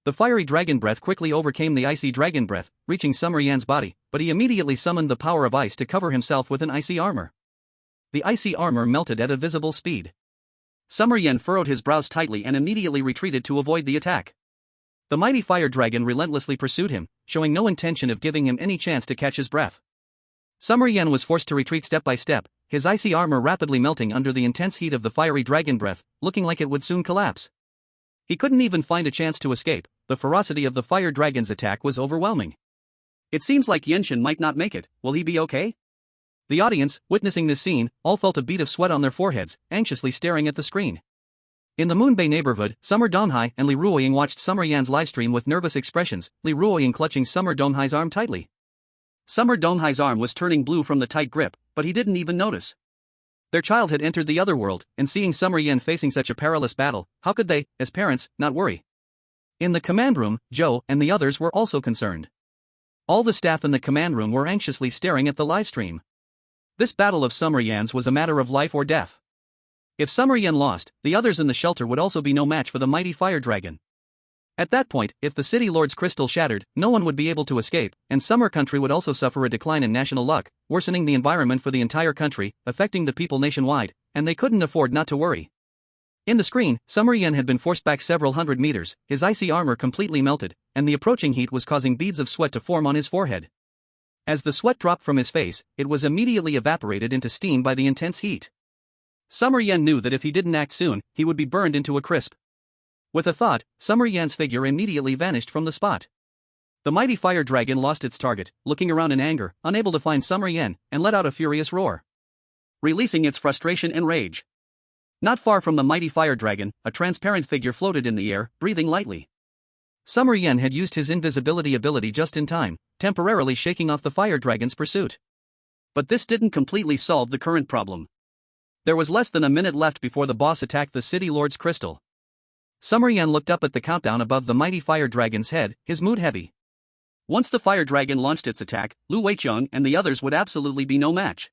The fiery dragon breath quickly overcame the icy dragon breath, reaching Summer Yan's body, but he immediately summoned the power of ice to cover himself with an icy armor. The icy armor melted at a visible speed. Summer Yan furrowed his brows tightly and immediately retreated to avoid the attack. The mighty fire dragon relentlessly pursued him, showing no intention of giving him any chance to catch his breath. Summer Yan was forced to retreat step by step, his icy armor rapidly melting under the intense heat of the fiery dragon breath, looking like it would soon collapse. He couldn't even find a chance to escape. The ferocity of the fire dragon's attack was overwhelming. It seems like Yenshin might not make it. Will he be okay? The audience, witnessing this scene, all felt a bead of sweat on their foreheads, anxiously staring at the screen. In the Moonbay neighborhood, Summer Donghai and Li Ruoying watched Summer Yan's livestream with nervous expressions, Li Ruoying clutching Summer Donghai's arm tightly. Summer Donghai's arm was turning blue from the tight grip, but he didn't even notice. Their child had entered the other world, and seeing Summer Yan facing such a perilous battle, how could they, as parents, not worry? In the command room, Zhou and the others were also concerned. All the staff in the command room were anxiously staring at the livestream. This battle of Summer Yan's was a matter of life or death. If Summer Yan lost, the others in the shelter would also be no match for the mighty fire dragon. At that point, if the city lord's crystal shattered, no one would be able to escape, and Summer Country would also suffer a decline in national luck, worsening the environment for the entire country, affecting the people nationwide, and they couldn't afford not to worry. In the screen, Summer Yan had been forced back several hundred meters, his icy armor completely melted, and the approaching heat was causing beads of sweat to form on his forehead. As the sweat dropped from his face, it was immediately evaporated into steam by the intense heat. Summer Yan knew that if he didn't act soon, he would be burned into a crisp. With a thought, Summer Yan's figure immediately vanished from the spot. The mighty fire dragon lost its target, looking around in anger, unable to find Summer Yan, and let out a furious roar, releasing its frustration and rage. Not far from the mighty fire dragon, a transparent figure floated in the air, breathing lightly. Summer Yan had used his invisibility ability just in time, temporarily shaking off the fire dragon's pursuit. But this didn't completely solve the current problem. There was less than a minute left before the boss attacked the city lord's crystal. Summer Yan looked up at the countdown above the mighty fire dragon's head, his mood heavy. Once the fire dragon launched its attack, Lu Weiqiang and the others would absolutely be no match.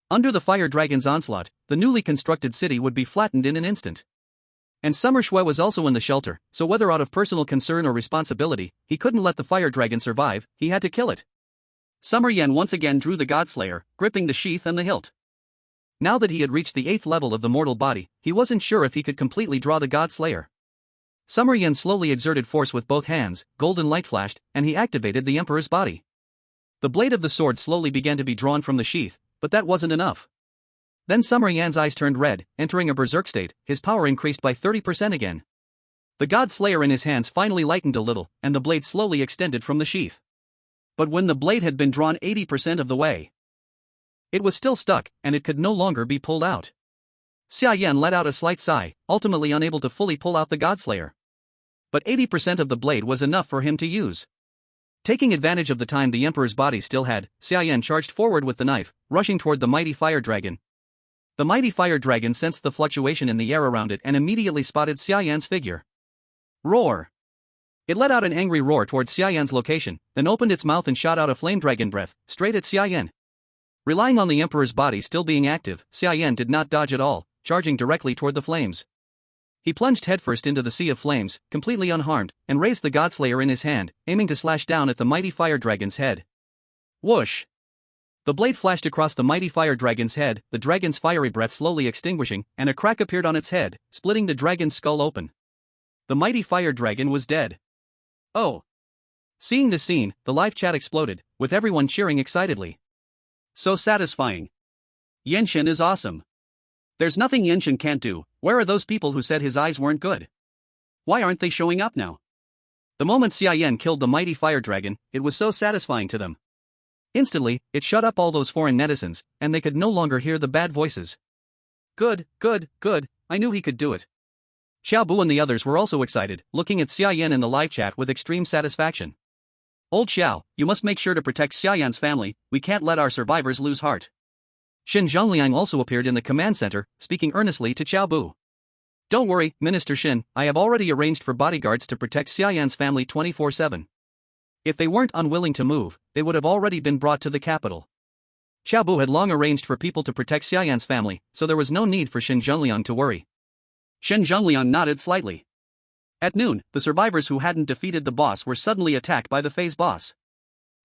Under the fire dragon's onslaught, the newly constructed city would be flattened in an instant. And Summer Shui was also in the shelter, so whether out of personal concern or responsibility, he couldn't let the fire dragon survive, he had to kill it. Summer Yan once again drew the Godslayer, gripping the sheath and the hilt. Now that he had reached the 8th level of the mortal body, he wasn't sure if he could completely draw the Godslayer. Summer Yan slowly exerted force with both hands, golden light flashed, and he activated the Emperor's body. The blade of the sword slowly began to be drawn from the sheath, but that wasn't enough. Then Summer Yan's eyes turned red, entering a berserk state, his power increased by 30% again. The God Slayer in his hands finally lightened a little, and the blade slowly extended from the sheath. But when the blade had been drawn 80% of the way, it was still stuck, and it could no longer be pulled out. Xia Yan let out a slight sigh, ultimately unable to fully pull out the Godslayer. But 80% of the blade was enough for him to use. Taking advantage of the time the Emperor's body still had, Xia Yan charged forward with the knife, rushing toward the mighty fire dragon. The mighty fire dragon sensed the fluctuation in the air around it and immediately spotted Xia Yan's figure. Roar! It let out an angry roar towards Xia Yan's location, then opened its mouth and shot out a flame dragon breath, straight at Xia Yan. Relying on the Emperor's body still being active, Xia Yan did not dodge at all, charging directly toward the flames. He plunged headfirst into the sea of flames, completely unharmed, and raised the Godslayer in his hand, aiming to slash down at the mighty fire dragon's head. Whoosh! The blade flashed across the mighty fire dragon's head, the dragon's fiery breath slowly extinguishing, and a crack appeared on its head, splitting the dragon's skull open. The mighty fire dragon was dead. Oh! Seeing the scene, the live chat exploded, with everyone cheering excitedly. So satisfying. Yenshin is awesome. There's nothing Yenshin can't do. Where are those people who said his eyes weren't good? Why aren't they showing up now? The moment Xia Yan killed the mighty fire dragon, it was so satisfying to them. Instantly, it shut up all those foreign netizens, and they could no longer hear the bad voices. Good, good, good, I knew he could do it. Xiao Bu and the others were also excited, looking at Xia Yan in the live chat with extreme satisfaction. Old Xiao, you must make sure to protect Xia Yan's family, we can't let our survivors lose heart. Shen Zhongliang also appeared in the command center, speaking earnestly to Xiao Bu. Don't worry, Minister Shen, I have already arranged for bodyguards to protect Xia Yan's family 24/7. If they weren't unwilling to move, they would have already been brought to the capital. Xiao Bu had long arranged for people to protect Xia Yan's family, so there was no need for Shen Zhongliang to worry. Shen Zhongliang nodded slightly. At noon, the survivors who hadn't defeated the boss were suddenly attacked by the phase boss.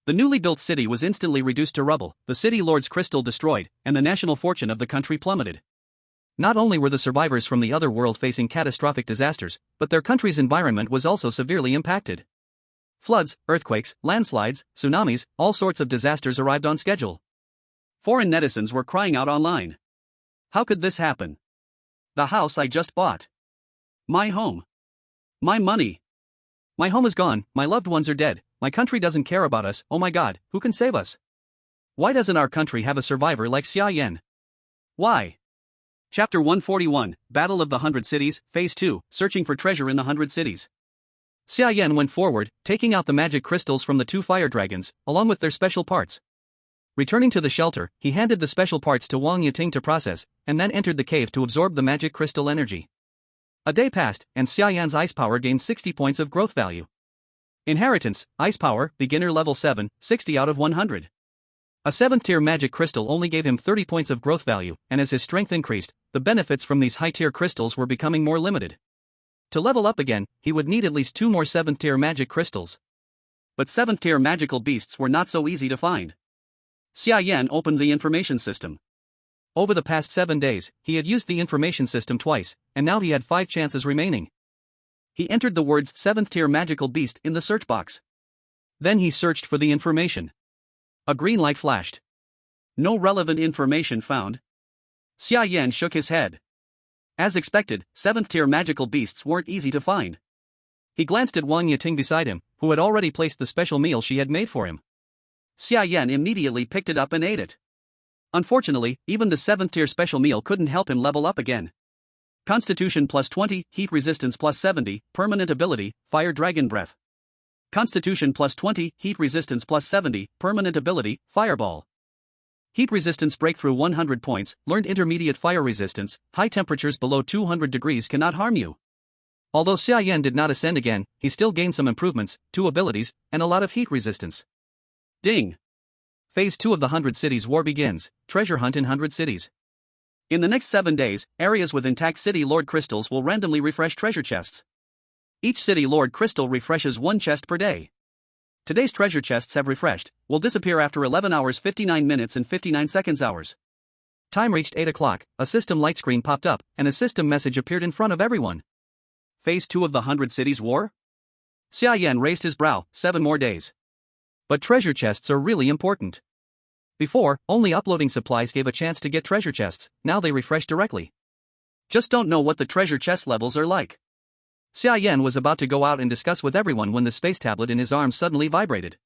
The newly built city was instantly reduced to rubble, the city lord's crystal destroyed, and the national fortune of the country plummeted. Not only were the survivors from the other world facing catastrophic disasters, but their country's environment was also severely impacted. Floods, earthquakes, landslides, tsunamis, all sorts of disasters arrived on schedule. Foreign netizens were crying out online. How could this happen? The house I just bought. My home. My money. My home is gone, my loved ones are dead, my country doesn't care about us, oh my god, who can save us? Why doesn't our country have a survivor like Xia Yan? Why? Chapter 141, Battle of the 100 Cities, Phase 2, Searching for Treasure in the 100 Cities. Xia Yan went forward, taking out the magic crystals from the two fire dragons, along with their special parts. Returning to the shelter, he handed the special parts to Wang Yiting to process, and then entered the cave to absorb the magic crystal energy. A day passed, and Xia Yan's ice power gained 60 points of growth value. Inheritance, ice power, beginner level 7, 60 out of 100. A 7th tier magic crystal only gave him 30 points of growth value, and as his strength increased, the benefits from these high tier crystals were becoming more limited. To level up again, he would need at least 2 more 7th tier magic crystals. But 7th tier magical beasts were not so easy to find. Xia Yan opened the information system. Over the past 7 days, he had used the information system twice, and now he had 5 chances remaining. He entered the words 7th tier magical beast in the search box. Then he searched for the information. A green light flashed. No relevant information found. Xia Yan shook his head. As expected, 7th tier magical beasts weren't easy to find. He glanced at Wang Yiting beside him, who had already placed the special meal she had made for him. Xia Yan immediately picked it up and ate it. Unfortunately, even the 7th tier special meal couldn't help him level up again. Constitution plus 20, heat resistance plus 70, permanent ability, fire dragon breath. Constitution plus 20, heat resistance plus 70, permanent ability, fireball. Heat resistance breakthrough 100 points, learned intermediate fire resistance, high temperatures below 200 degrees cannot harm you. Although Xia Yan did not ascend again, he still gained some improvements, 2 abilities, and a lot of heat resistance. Ding! Phase 2 of the 100 Cities War begins, treasure hunt in 100 cities. In the next 7 days, areas with intact City Lord crystals will randomly refresh treasure chests. Each City Lord crystal refreshes 1 chest per day. Today's treasure chests have refreshed, will disappear after 11 hours 59 minutes and 59 seconds hours. Time reached 8 o'clock, a system light screen popped up, and a system message appeared in front of everyone. Phase 2 of the 100 Cities War? Xia Yan raised his brow, 7 more days. But treasure chests are really important. Before, only uploading supplies gave a chance to get treasure chests, now they refresh directly. Just don't know what the treasure chest levels are like. Xia Yan was about to go out and discuss with everyone when the space tablet in his arm suddenly vibrated.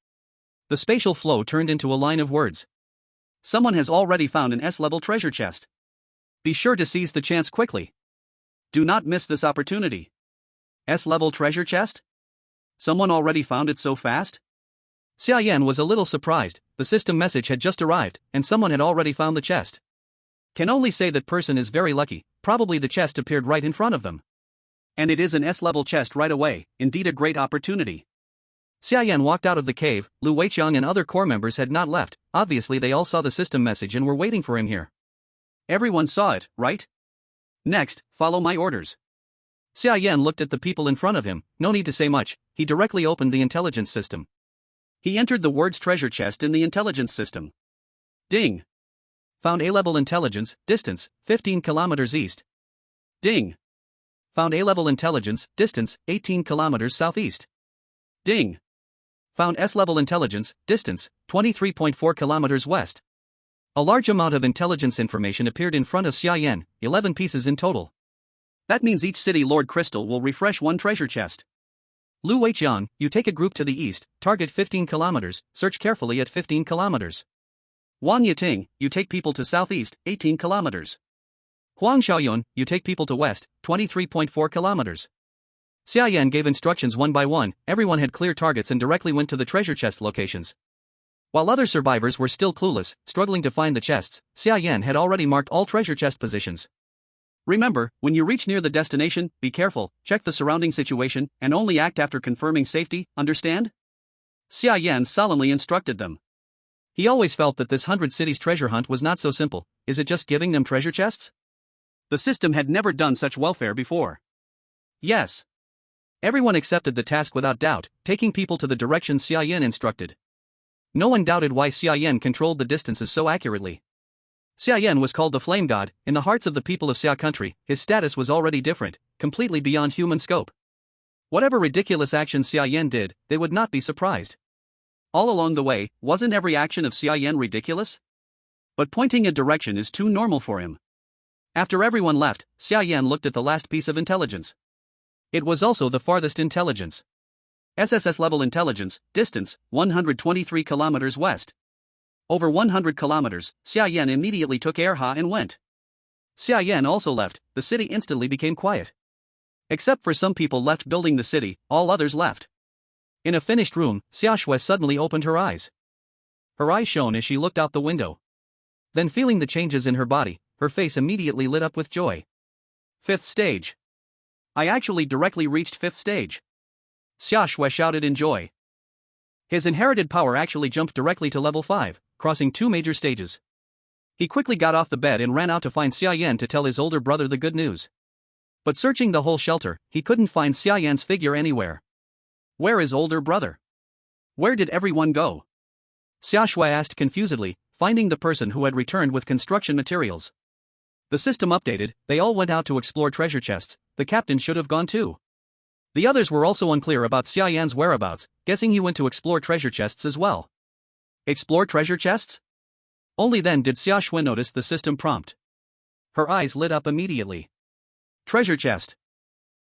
The spatial flow turned into a line of words. Someone has already found an S-level treasure chest. Be sure to seize the chance quickly. Do not miss this opportunity. S-level treasure chest? Someone already found it so fast? Xia Yan was a little surprised, the system message had just arrived, and someone had already found the chest. Can only say that person is very lucky, probably the chest appeared right in front of them. And it is an S-level chest right away, indeed a great opportunity. Xia Yan walked out of the cave, Lu Weiqiang and other core members had not left, obviously they all saw the system message and were waiting for him here. Everyone saw it, right? Next, follow my orders. Xia Yan looked at the people in front of him, no need to say much, he directly opened the intelligence system. He entered the words treasure chest in the intelligence system. Ding. Found A-level intelligence, distance, 15 kilometers east. Ding. Found A-level intelligence, distance, 18 kilometers southeast. Ding. Found S-level intelligence, distance, 23.4 kilometers west. A large amount of intelligence information appeared in front of Xia Yan, 11 pieces in total. That means each City Lord crystal will refresh 1 treasure chest. Lu Weiqiang, you take a group to the east, target 15 kilometers, search carefully at 15 kilometers. Wang Yiting, you take people to southeast, 18 kilometers. Huang Xiaoyun, you take people to west, 23.4 kilometers. Xia Yan gave instructions one by one, everyone had clear targets and directly went to the treasure chest locations. While other survivors were still clueless, struggling to find the chests, Xia Yan had already marked all treasure chest positions. Remember, when you reach near the destination, be careful, check the surrounding situation, and only act after confirming safety, understand? Xia Yan solemnly instructed them. He always felt that this 100 cities treasure hunt was not so simple, is it just giving them treasure chests? The system had never done such welfare before. Yes. Everyone accepted the task without doubt, taking people to the direction Xia Yan instructed. No one doubted why Xia Yan controlled the distances so accurately. Xia Yan was called the Flame God, in the hearts of the people of Xia Country, his status was already different, completely beyond human scope. Whatever ridiculous action Xia Yan did, they would not be surprised. All along the way, wasn't every action of Xia Yan ridiculous? But pointing a direction is too normal for him. After everyone left, Xia Yan looked at the last piece of intelligence. It was also the farthest intelligence. SSS level intelligence, distance, 123 kilometers west. Over 100 kilometers, Xia Yan immediately took airha and went. Xia Yan also left, the city instantly became quiet. Except for some people left building the city, all others left. In a finished room, Xia Shui suddenly opened her eyes. Her eyes shone as she looked out the window. Then feeling the changes in her body, her face immediately lit up with joy. 5th stage. I actually directly reached 5th stage. Xia Shui shouted in joy. His inherited power actually jumped directly to level 5, crossing 2 major stages. He quickly got off the bed and ran out to find Xia Yan to tell his older brother the good news. But searching the whole shelter, he couldn't find Xia Yan's figure anywhere. Where is older brother? Where did everyone go? Xia Shui asked confusedly, finding the person who had returned with construction materials. The system updated, they all went out to explore treasure chests, the captain should have gone too. The others were also unclear about Xia Yan's whereabouts, guessing he went to explore treasure chests as well. Explore treasure chests? Only then did Xia Shui notice the system prompt. Her eyes lit up immediately. Treasure chest.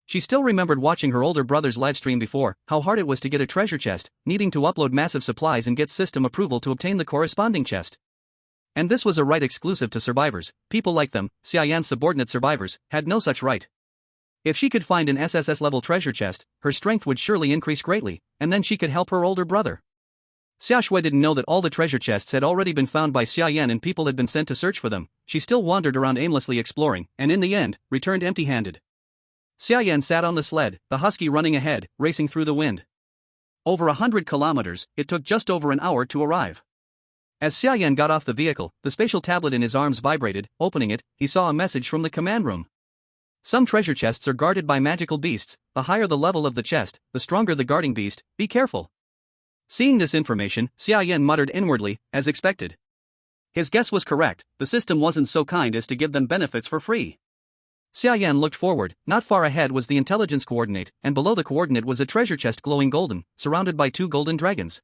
She still remembered watching her older brother's livestream before, how hard it was to get a treasure chest, needing to upload massive supplies and get system approval to obtain the corresponding chest. And this was a right exclusive to survivors. People like them, Xia Yan's subordinate survivors, had no such right. If she could find an SSS-level treasure chest, her strength would surely increase greatly, and then she could help her older brother. Xia Shui didn't know that all the treasure chests had already been found by Xia Yan and people had been sent to search for them. She still wandered around aimlessly exploring, and in the end, returned empty-handed. Xia Yan sat on the sled, the husky running ahead, racing through the wind. Over 100 kilometers, it took just over an hour to arrive. As Xia Yan got off the vehicle, the spatial tablet in his arms vibrated. Opening it, he saw a message from the command room. Some treasure chests are guarded by magical beasts. The higher the level of the chest, the stronger the guarding beast. Be careful. Seeing this information, Xia Yan muttered inwardly, as expected. His guess was correct. The system wasn't so kind as to give them benefits for free. Xia Yan looked forward. Not far ahead was the intelligence coordinate, and below the coordinate was a treasure chest glowing golden, surrounded by 2 golden dragons.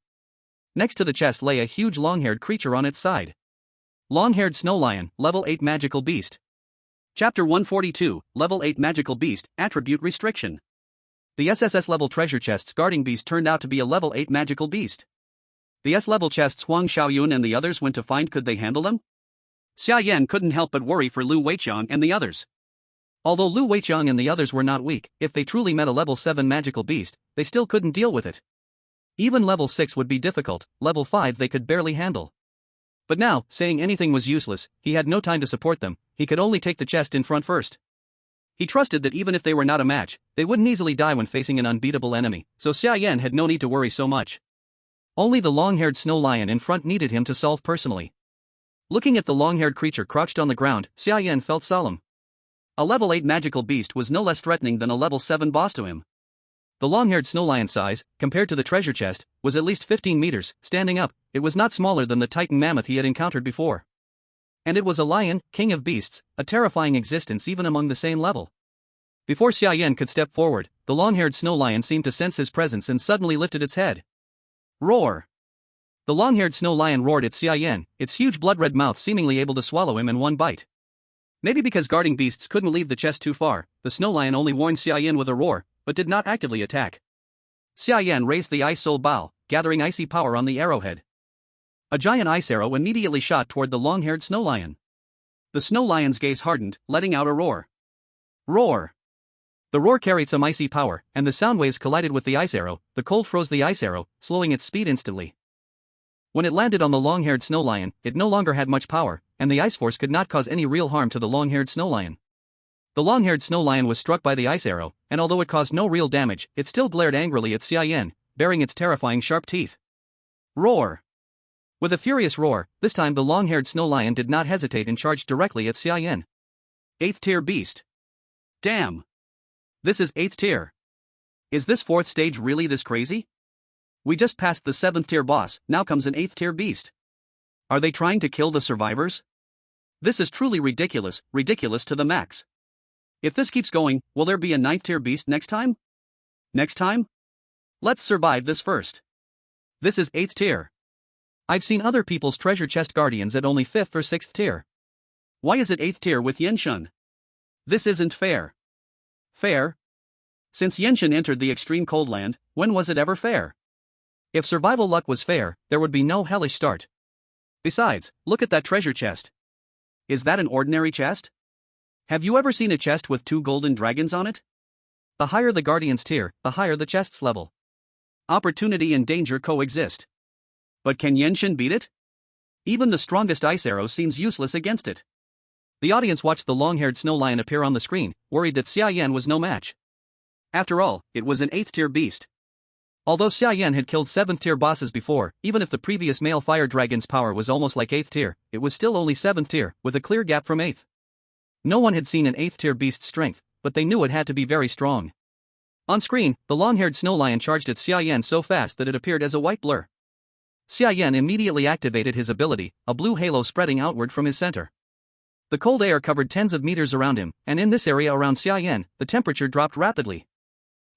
Next to the chest lay a huge long-haired creature on its side. Long-haired snow lion, level 8 magical beast. Chapter 142, Level 8 Magical Beast, Attribute Restriction. The SSS-level treasure chest's guarding beast turned out to be a level 8 magical beast. The S-level chests Huang Xiaoyun and the others went to find, could they handle them? Xia Yan couldn't help but worry for Lu Weiqiang and the others. Although Lu Weiqiang and the others were not weak, if they truly met a level 7 magical beast, they still couldn't deal with it. Even level 6 would be difficult, level 5 they could barely handle. But now, saying anything was useless, he had no time to support them, he could only take the chest in front first. He trusted that even if they were not a match, they wouldn't easily die when facing an unbeatable enemy, so Xia Yan had no need to worry so much. Only the long-haired snow lion in front needed him to solve personally. Looking at the long-haired creature crouched on the ground, Xia Yan felt solemn. A level 8 magical beast was no less threatening than a level 7 boss to him. The long-haired snow lion size, compared to the treasure chest, was at least 15 meters. Standing up, it was not smaller than the titan mammoth he had encountered before. And it was a lion, king of beasts, a terrifying existence even among the same level. Before Xia Yan could step forward, the long-haired snow lion seemed to sense his presence and suddenly lifted its head. Roar! The long-haired snow lion roared at Xia Yan, its huge blood-red mouth seemingly able to swallow him in one bite. Maybe because guarding beasts couldn't leave the chest too far, the snow lion only warned Xia Yan with a roar, but did not actively attack. Xia Yan raised the ice soul bow, gathering icy power on the arrowhead. A giant ice arrow immediately shot toward the long-haired snow lion. The snow lion's gaze hardened, letting out a roar. Roar! The roar carried some icy power, and the sound waves collided with the ice arrow. The cold froze the ice arrow, slowing its speed instantly. When it landed on the long-haired snow lion, it no longer had much power, and the ice force could not cause any real harm to the long-haired snow lion. The long-haired snow lion was struck by the ice arrow, and although it caused no real damage, it still glared angrily at Xia Yan, baring its terrifying sharp teeth. Roar! With a furious roar, this time the long-haired snow lion did not hesitate and charged directly at Xia Yan. 8th tier beast. Damn! This is 8th tier. Is this 4th stage really this crazy? We just passed the 7th tier boss, now comes an 8th tier beast. Are they trying to kill the survivors? This is truly ridiculous, ridiculous to the max. If this keeps going, will there be a 9th tier beast next time? Next time? Let's survive this first. This is 8th tier. I've seen other people's treasure chest guardians at only 5th or 6th tier. Why is it 8th tier with Yenshun? This isn't fair. Fair? Since Yenshun entered the extreme cold land, when was it ever fair? If survival luck was fair, there would be no hellish start. Besides, look at that treasure chest. Is that an ordinary chest? Have you ever seen a chest with 2 golden dragons on it? The higher the guardian's tier, the higher the chest's level. Opportunity and danger coexist. But can Yenshun beat it? Even the strongest ice arrow seems useless against it. The audience watched the long-haired snow lion appear on the screen, worried that Xia Yan was no match. After all, it was an 8th tier beast. Although Xia Yan had killed 7th tier bosses before, even if the previous male fire dragon's power was almost like 8th tier, it was still only 7th tier, with a clear gap from 8th. No one had seen an 8th tier beast's strength, but they knew it had to be very strong. On screen, the long-haired snow lion charged at Xia Yan so fast that it appeared as a white blur. Xia Yan immediately activated his ability, a blue halo spreading outward from his center. The cold air covered tens of meters around him, and in this area around Xia Yan, the temperature dropped rapidly.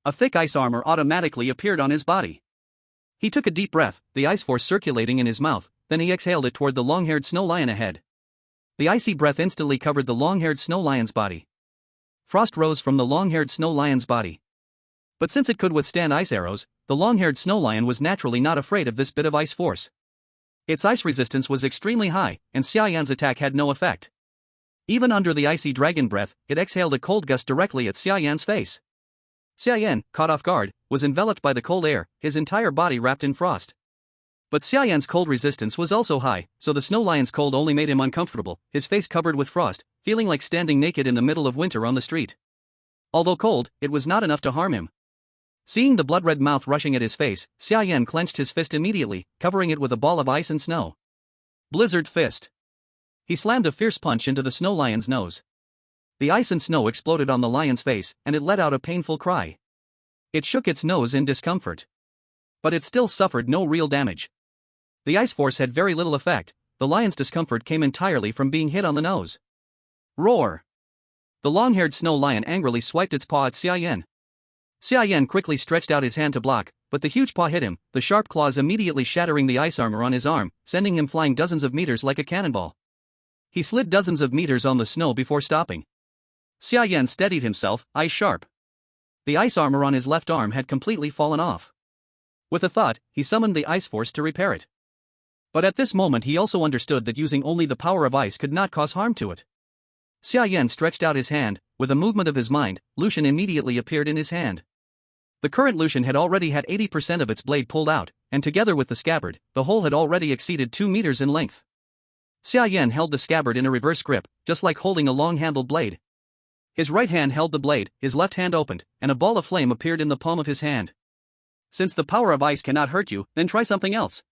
A thick ice armor automatically appeared on his body. He took a deep breath, the ice force circulating in his mouth, then he exhaled it toward the long-haired snow lion ahead. The icy breath instantly covered the long-haired snow lion's body. Frost rose from the long-haired snow lion's body. But since it could withstand ice arrows, the long-haired snow lion was naturally not afraid of this bit of ice force. Its ice resistance was extremely high, and Xia Yan's attack had no effect. Even under the icy dragon breath, it exhaled a cold gust directly at Xia Yan's face. Xia Yan, caught off guard, was enveloped by the cold air, his entire body wrapped in frost. But Xia Yan's cold resistance was also high, so the snow lion's cold only made him uncomfortable, his face covered with frost, feeling like standing naked in the middle of winter on the street. Although cold, it was not enough to harm him. Seeing the blood-red mouth rushing at his face, Xia Yan clenched his fist immediately, covering it with a ball of ice and snow. Blizzard Fist. He slammed a fierce punch into the snow lion's nose. The ice and snow exploded on the lion's face, and it let out a painful cry. It shook its nose in discomfort. But it still suffered no real damage. The ice force had very little effect. The lion's discomfort came entirely from being hit on the nose. Roar! The long-haired snow lion angrily swiped its paw at Xia Yan. Xia Yan quickly stretched out his hand to block, but the huge paw hit him, the sharp claws immediately shattering the ice armor on his arm, sending him flying dozens of meters like a cannonball. He slid dozens of meters on the snow before stopping. Xia Yan steadied himself, eyes sharp. The ice armor on his left arm had completely fallen off. With a thought, he summoned the ice force to repair it. But at this moment he also understood that using only the power of ice could not cause harm to it. Xia Yan stretched out his hand. With a movement of his mind, Lucian immediately appeared in his hand. The current Lucian had already had 80% of its blade pulled out, and together with the scabbard, the whole had already exceeded 2 meters in length. Xia Yan held the scabbard in a reverse grip, just like holding a long-handled blade. His right hand held the blade, his left hand opened, and a ball of flame appeared in the palm of his hand. Since the power of ice cannot hurt you, then try something else.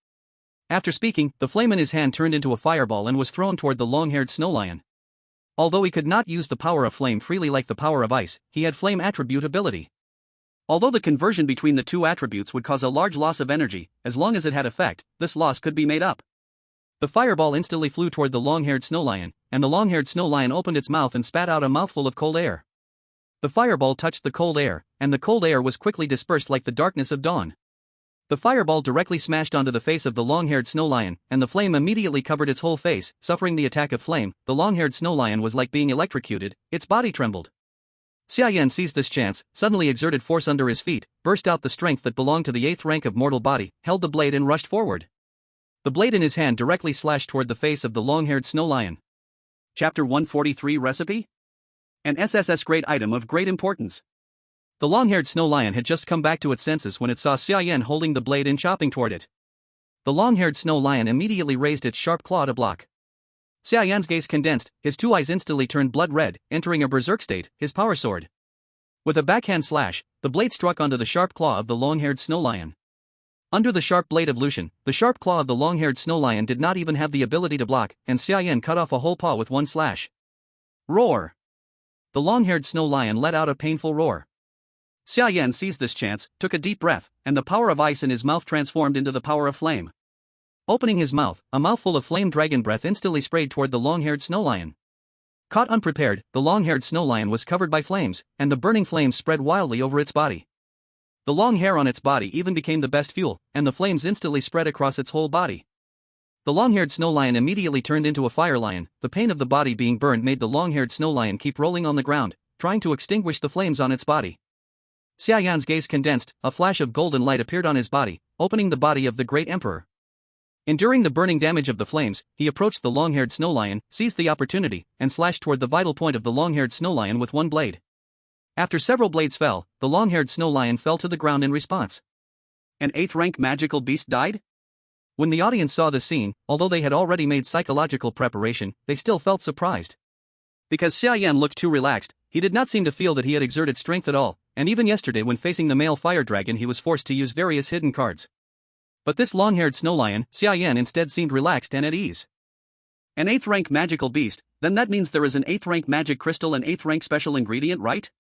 After speaking, the flame in his hand turned into a fireball and was thrown toward the long-haired snow lion. Although he could not use the power of flame freely like the power of ice, he had flame attribute ability. Although the conversion between the two attributes would cause a large loss of energy, as long as it had effect, this loss could be made up. The fireball instantly flew toward the long-haired snow lion, and the long-haired snow lion opened its mouth and spat out a mouthful of cold air. The fireball touched the cold air, and the cold air was quickly dispersed like the darkness of dawn. The fireball directly smashed onto the face of the long-haired snow lion, and the flame immediately covered its whole face. Suffering the attack of flame, the long-haired snow lion was like being electrocuted, its body trembled. Xia Yan seized this chance, suddenly exerted force under his feet, burst out the strength that belonged to the 8th rank of mortal body, held the blade and rushed forward. The blade in his hand directly slashed toward the face of the long-haired snow lion. Chapter 143 Recipe? An SSS grade item of great importance. The long-haired snow lion had just come back to its senses when it saw Xia Yan holding the blade and chopping toward it. The long-haired snow lion immediately raised its sharp claw to block. Xia Yan's gaze condensed, his two eyes instantly turned blood red, entering a berserk state, his power sword. With a backhand slash, the blade struck onto the sharp claw of the long-haired snow lion. Under the sharp blade of Lucian, the sharp claw of the long-haired snow lion did not even have the ability to block, and Xia Yan cut off a whole paw with one slash. Roar! The long-haired snow lion let out a painful roar. Xia Yan seized this chance, took a deep breath, and the power of ice in his mouth transformed into the power of flame. Opening his mouth, a mouthful of flame dragon breath instantly sprayed toward the long-haired snow lion. Caught unprepared, the long-haired snow lion was covered by flames, and the burning flames spread wildly over its body. The long hair on its body even became the best fuel, and the flames instantly spread across its whole body. The long-haired snow lion immediately turned into a fire lion. The pain of the body being burned made the long-haired snow lion keep rolling on the ground, trying to extinguish the flames on its body. Xia Yan's gaze condensed, a flash of golden light appeared on his body, opening the body of the great emperor. Enduring the burning damage of the flames, he approached the long-haired snow lion, seized the opportunity, and slashed toward the vital point of the long-haired snow lion with one blade. After several blades fell, the long-haired snow lion fell to the ground in response. An 8th rank magical beast died? When the audience saw the scene, although they had already made psychological preparation, they still felt surprised. Because Xia Yan looked too relaxed, he did not seem to feel that he had exerted strength at all, and even yesterday when facing the male fire dragon he was forced to use various hidden cards. But this long-haired snow lion, Xia Yan, instead seemed relaxed and at ease. An 8th rank magical beast, then that means there is an 8th rank magic crystal and 8th rank special ingredient, right?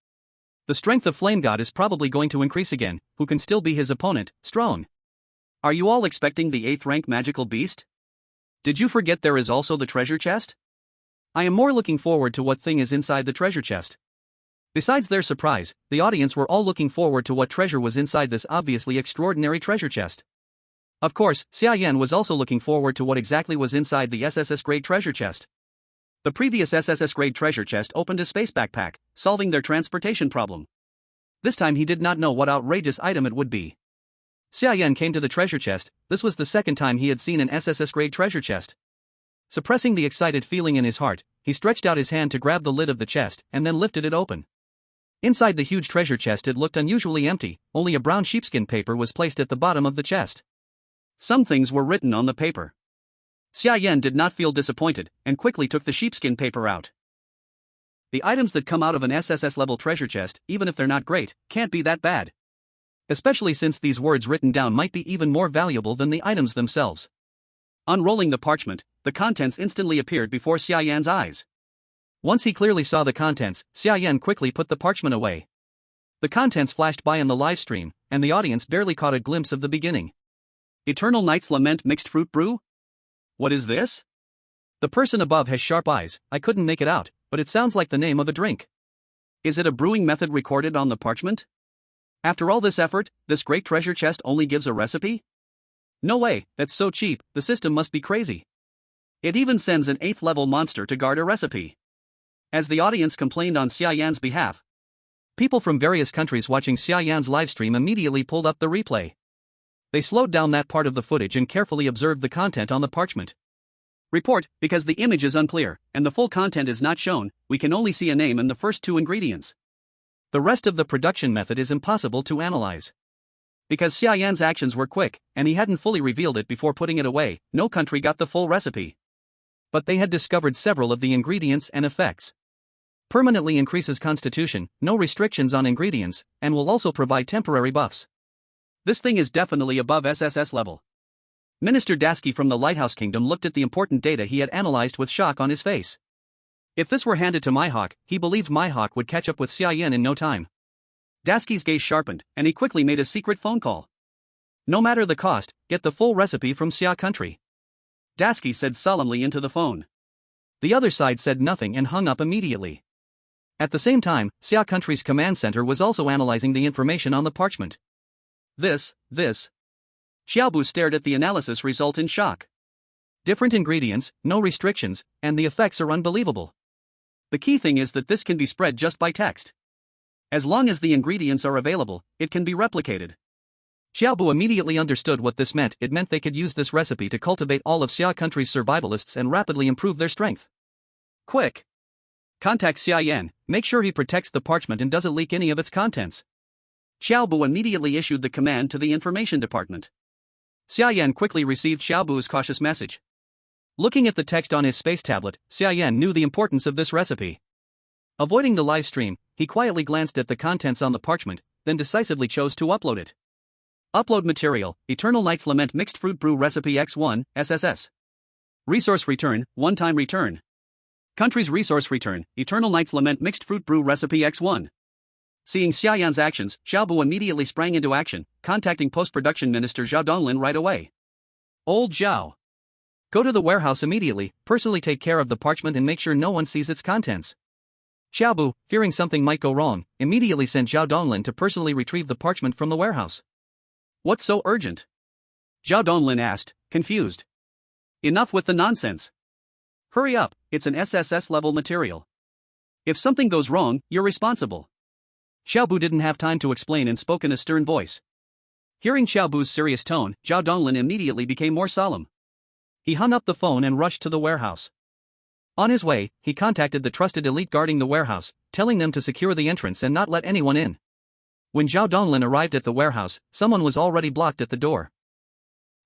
The strength of Flame God is probably going to increase again. Who can still be his opponent, strong? Are you all expecting the 8th rank magical beast? Did you forget there is also the treasure chest? I am more looking forward to what thing is inside the treasure chest. Besides their surprise, the audience were all looking forward to what treasure was inside this obviously extraordinary treasure chest. Of course, Xia Yan was also looking forward to what exactly was inside the SSS grade treasure chest. The previous SSS grade treasure chest opened a space backpack, solving their transportation problem. This time he did not know what outrageous item it would be. Xia Yan came to the treasure chest. This was the second time he had seen an SSS-grade treasure chest. Suppressing the excited feeling in his heart, he stretched out his hand to grab the lid of the chest and then lifted it open. Inside the huge treasure chest it looked unusually empty, only a brown sheepskin paper was placed at the bottom of the chest. Some things were written on the paper. Xia Yan did not feel disappointed, and quickly took the sheepskin paper out. The items that come out of an SSS-level treasure chest, even if they're not great, can't be that bad. Especially since these words written down might be even more valuable than the items themselves. Unrolling the parchment, the contents instantly appeared before Xia Yan's eyes. Once he clearly saw the contents, Xia Yan quickly put the parchment away. The contents flashed by in the live stream, and the audience barely caught a glimpse of the beginning. Eternal Night's Lament Mixed Fruit Brew? What is this? The person above has sharp eyes. I couldn't make it out, but it sounds like the name of a drink. Is it a brewing method recorded on the parchment? After all this effort, this great treasure chest only gives a recipe? No way, that's so cheap, the system must be crazy. It even sends an 8th level monster to guard a recipe. As the audience complained on Xia Yan's behalf, people from various countries watching Xia Yan's livestream immediately pulled up the replay. They slowed down that part of the footage and carefully observed the content on the parchment. Report, because the image is unclear, and the full content is not shown, we can only see a name and the first 2 ingredients. The rest of the production method is impossible to analyze. Because Xia Yan's actions were quick, and he hadn't fully revealed it before putting it away, no country got the full recipe. But they had discovered several of the ingredients and effects. Permanently increases constitution, no restrictions on ingredients, and will also provide temporary buffs. This thing is definitely above SSS level. Minister Dasky from the Lighthouse Kingdom looked at the important data he had analyzed with shock on his face. If this were handed to Mihawk, he believed Mihawk would catch up with Xia Yan in no time. Dasky's gaze sharpened, and he quickly made a secret phone call. No matter the cost, get the full recipe from Xia Country. Dasky said solemnly into the phone. The other side said nothing and hung up immediately. At the same time, Xia Country's command center was also analyzing the information on the parchment. This. Xiaobu stared at the analysis result in shock. Different ingredients, no restrictions, and the effects are unbelievable. The key thing is that this can be spread just by text. As long as the ingredients are available, it can be replicated. Xiaobu immediately understood what this meant. It meant they could use this recipe to cultivate all of Xia Country's survivalists and rapidly improve their strength. Quick! Contact Xia Yan, make sure he protects the parchment and doesn't leak any of its contents. Xiaobu immediately issued the command to the information department. Xia Yan quickly received Xiaobu's cautious message. Looking at the text on his space tablet, Xia Yan knew the importance of this recipe. Avoiding the live stream, he quietly glanced at the contents on the parchment, then decisively chose to upload it. Upload material, Eternal Night's Lament Mixed Fruit Brew Recipe X1, SSS. Resource return, one-time return. Country's resource return, Eternal Night's Lament Mixed Fruit Brew Recipe X1. Seeing Xia Yan's actions, Xiaobu immediately sprang into action, contacting post-production minister Zhao Donglin right away. Old Zhao. Go to the warehouse immediately, personally take care of the parchment and make sure no one sees its contents. Xiaobu, fearing something might go wrong, immediately sent Zhao Donglin to personally retrieve the parchment from the warehouse. What's so urgent? Zhao Donglin asked, confused. Enough with the nonsense. Hurry up, it's an SSS-level material. If something goes wrong, you're responsible. Xiaobu didn't have time to explain and spoke in a stern voice. Hearing Xiaobu's serious tone, Zhao Donglin immediately became more solemn. He hung up the phone and rushed to the warehouse. On his way, he contacted the trusted elite guarding the warehouse, telling them to secure the entrance and not let anyone in. When Zhao Donglin arrived at the warehouse, someone was already blocked at the door.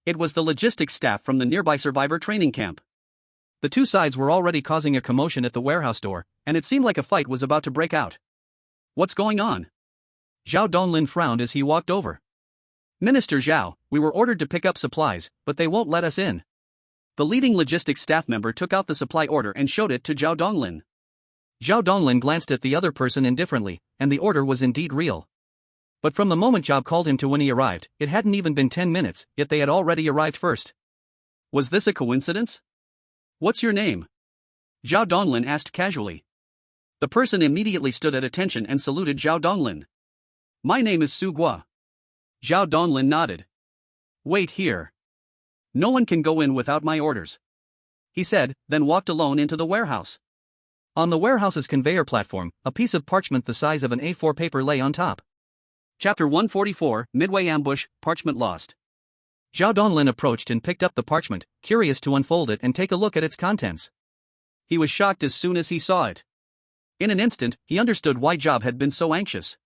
It was the logistics staff from the nearby survivor training camp. The two sides were already causing a commotion at the warehouse door, and it seemed like a fight was about to break out. What's going on? Zhao Donglin frowned as he walked over. Minister Zhao, we were ordered to pick up supplies, but they won't let us in. The leading logistics staff member took out the supply order and showed it to Zhao Donglin. Zhao Donglin glanced at the other person indifferently, and the order was indeed real. But from the moment Zhao called him to when he arrived, it hadn't even been 10 minutes, yet they had already arrived first. Was this a coincidence? What's your name? Zhao Donglin asked casually. The person immediately stood at attention and saluted Zhao Donglin. My name is Su Gua. Zhao Donglin nodded. Wait here. No one can go in without my orders. He said, then walked alone into the warehouse. On the warehouse's conveyor platform, a piece of parchment the size of an A4 paper lay on top. Chapter 144, Midway Ambush, Parchment Lost. Zhao Donglin approached and picked up the parchment, curious to unfold it and take a look at its contents. He was shocked as soon as he saw it. In an instant, he understood why Job had been so anxious.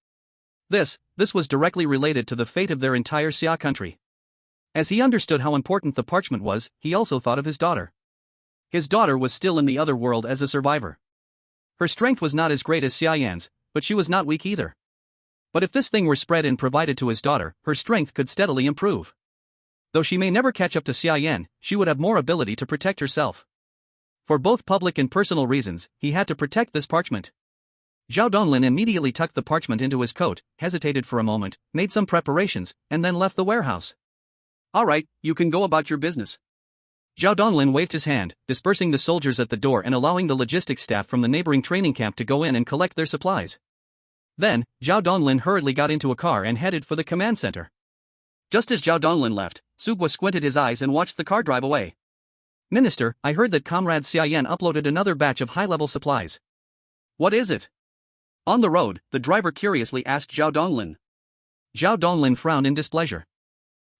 This was directly related to the fate of their entire Xia Country. As he understood how important the parchment was, he also thought of his daughter. His daughter was still in the other world as a survivor. Her strength was not as great as Xia Yan's, but she was not weak either. But if this thing were spread and provided to his daughter, her strength could steadily improve. Though she may never catch up to Xia Yan, she would have more ability to protect herself. For both public and personal reasons, he had to protect this parchment. Zhao Donglin immediately tucked the parchment into his coat, hesitated for a moment, made some preparations, and then left the warehouse. All right, you can go about your business. Zhao Donglin waved his hand, dispersing the soldiers at the door and allowing the logistics staff from the neighboring training camp to go in and collect their supplies. Then, Zhao Donglin hurriedly got into a car and headed for the command center. Just as Zhao Donglin left, Sugwa squinted his eyes and watched the car drive away. Minister, I heard that Comrade Xia Yan uploaded another batch of high-level supplies. What is it? On the road, the driver curiously asked Zhao Donglin. Zhao Donglin frowned in displeasure.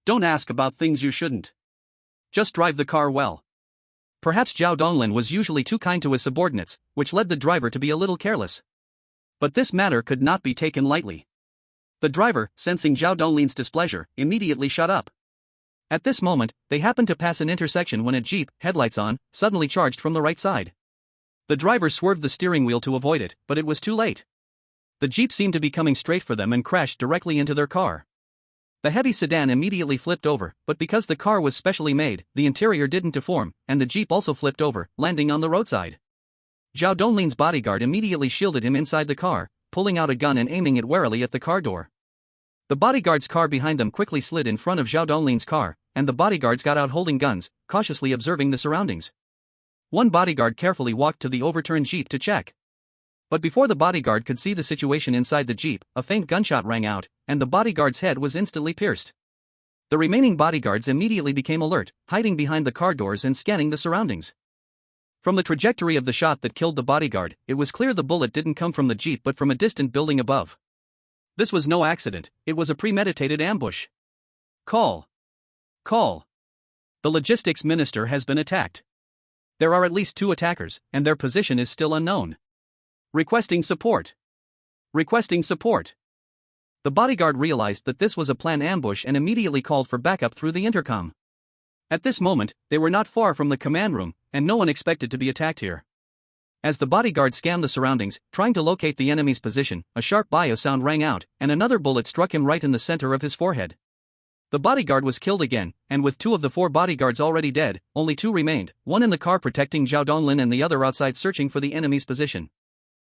Don't ask about things you shouldn't. Just drive the car well. Perhaps Zhao Donglin was usually too kind to his subordinates, which led the driver to be a little careless. But this matter could not be taken lightly. The driver, sensing Zhao Donglin's displeasure, immediately shut up. At this moment, they happened to pass an intersection when a jeep, headlights on, suddenly charged from the right side. The driver swerved the steering wheel to avoid it, but it was too late. The jeep seemed to be coming straight for them and crashed directly into their car. The heavy sedan immediately flipped over, but because the car was specially made, the interior didn't deform, and the jeep also flipped over, landing on the roadside. Zhao Donglin's bodyguard immediately shielded him inside the car, pulling out a gun and aiming it warily at the car door. The bodyguard's car behind them quickly slid in front of Zhao Donglin's car, and the bodyguards got out holding guns, cautiously observing the surroundings. One bodyguard carefully walked to the overturned jeep to check. But before the bodyguard could see the situation inside the jeep, a faint gunshot rang out, and the bodyguard's head was instantly pierced. The remaining bodyguards immediately became alert, hiding behind the car doors and scanning the surroundings. From the trajectory of the shot that killed the bodyguard, it was clear the bullet didn't come from the jeep but from a distant building above. This was no accident, it was a premeditated ambush. Call. The logistics minister has been attacked. There are at least 2 attackers, and their position is still unknown. Requesting support. The bodyguard realized that this was a planned ambush and immediately called for backup through the intercom. At this moment, they were not far from the command room, and no one expected to be attacked here. As the bodyguard scanned the surroundings, trying to locate the enemy's position, a sharp bio sound rang out, and another bullet struck him right in the center of his forehead. The bodyguard was killed again, and with 2 of the 4 bodyguards already dead, only 2 remained, one in the car protecting Zhao Donglin and the other outside searching for the enemy's position.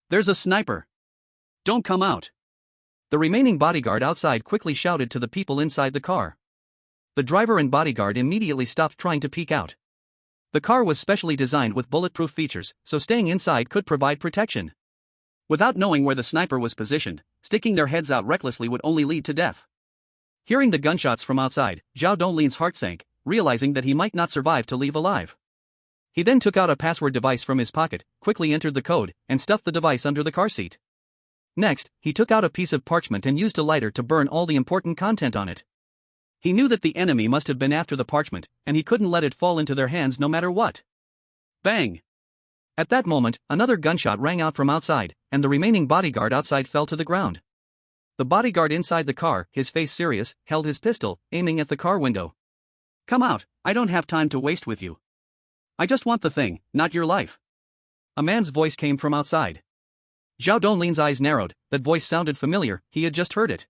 There's a sniper. Don't come out. The remaining bodyguard outside quickly shouted to the people inside the car. The driver and bodyguard immediately stopped trying to peek out. The car was specially designed with bulletproof features, so staying inside could provide protection. Without knowing where the sniper was positioned, sticking their heads out recklessly would only lead to death. Hearing the gunshots from outside, Zhao Donglin's heart sank, realizing that he might not survive to leave alive. He then took out a password device from his pocket, quickly entered the code, and stuffed the device under the car seat. Next, he took out a piece of parchment and used a lighter to burn all the important content on it. He knew that the enemy must have been after the parchment, and he couldn't let it fall into their hands no matter what. Bang! At that moment, another gunshot rang out from outside, and the remaining bodyguard outside fell to the ground. The bodyguard inside the car, his face serious, held his pistol, aiming at the car window. Come out, I don't have time to waste with you. I just want the thing, not your life. A man's voice came from outside. Zhao Donglin's eyes narrowed, that voice sounded familiar, he had just heard it.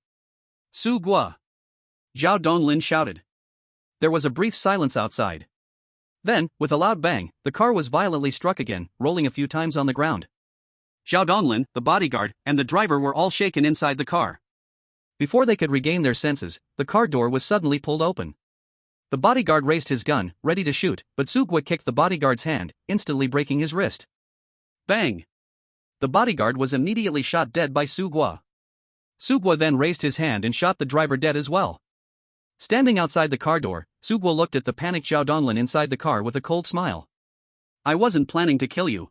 Su Gua! Zhao Donglin shouted. There was a brief silence outside. Then, with a loud bang, the car was violently struck again, rolling a few times on the ground. Zhao Donglin, the bodyguard, and the driver were all shaken inside the car. Before they could regain their senses, the car door was suddenly pulled open. The bodyguard raised his gun, ready to shoot, but Sugwa kicked the bodyguard's hand, instantly breaking his wrist. Bang! The bodyguard was immediately shot dead by Sugwa. Sugwa then raised his hand and shot the driver dead as well. Standing outside the car door, Sugwa looked at the panicked Zhao Donglin inside the car with a cold smile. I wasn't planning to kill you.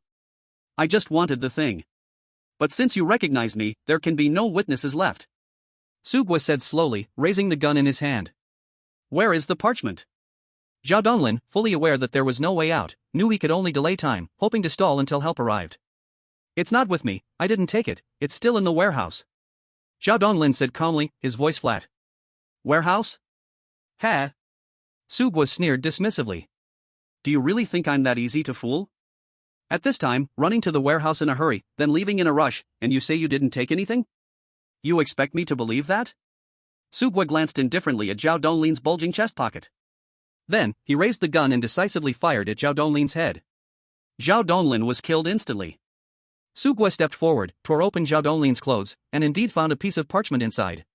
I just wanted the thing. But since you recognized me, there can be no witnesses left. Sugwa said slowly, raising the gun in his hand. Where is the parchment? Zhao Donglin, fully aware that there was no way out, knew he could only delay time, hoping to stall until help arrived. It's not with me, I didn't take it, it's still in the warehouse. Zhao Donglin said calmly, his voice flat. Warehouse? Ha! Sugwa sneered dismissively. Do you really think I'm that easy to fool? At this time, running to the warehouse in a hurry, then leaving in a rush, and you say you didn't take anything? You expect me to believe that? Sugwa glanced indifferently at Zhao Donglin's bulging chest pocket. Then, he raised the gun and decisively fired at Zhao Donglin's head. Zhao Donglin was killed instantly. Sugwa stepped forward, tore open Zhao Donglin's clothes, and indeed found a piece of parchment inside.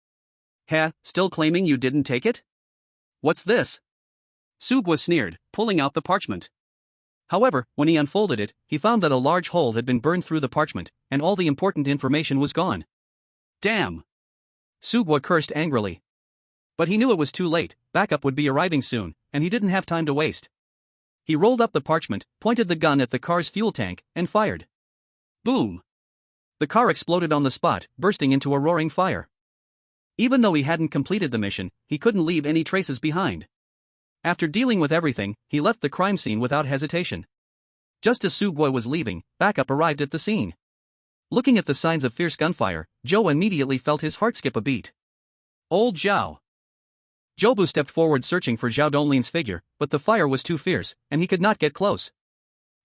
Ha, still claiming you didn't take it? What's this? Sugwa sneered, pulling out the parchment. However, when he unfolded it, he found that a large hole had been burned through the parchment, and all the important information was gone. Damn! Sugwa cursed angrily. But he knew it was too late, backup would be arriving soon, and he didn't have time to waste. He rolled up the parchment, pointed the gun at the car's fuel tank, and fired. Boom! The car exploded on the spot, bursting into a roaring fire. Even though he hadn't completed the mission, he couldn't leave any traces behind. After dealing with everything, he left the crime scene without hesitation. Just as Sugwa was leaving, backup arrived at the scene. Looking at the signs of fierce gunfire, Joe immediately felt his heart skip a beat. Old Zhao. Jobu stepped forward searching for Zhao Donglin's figure, but the fire was too fierce, and he could not get close.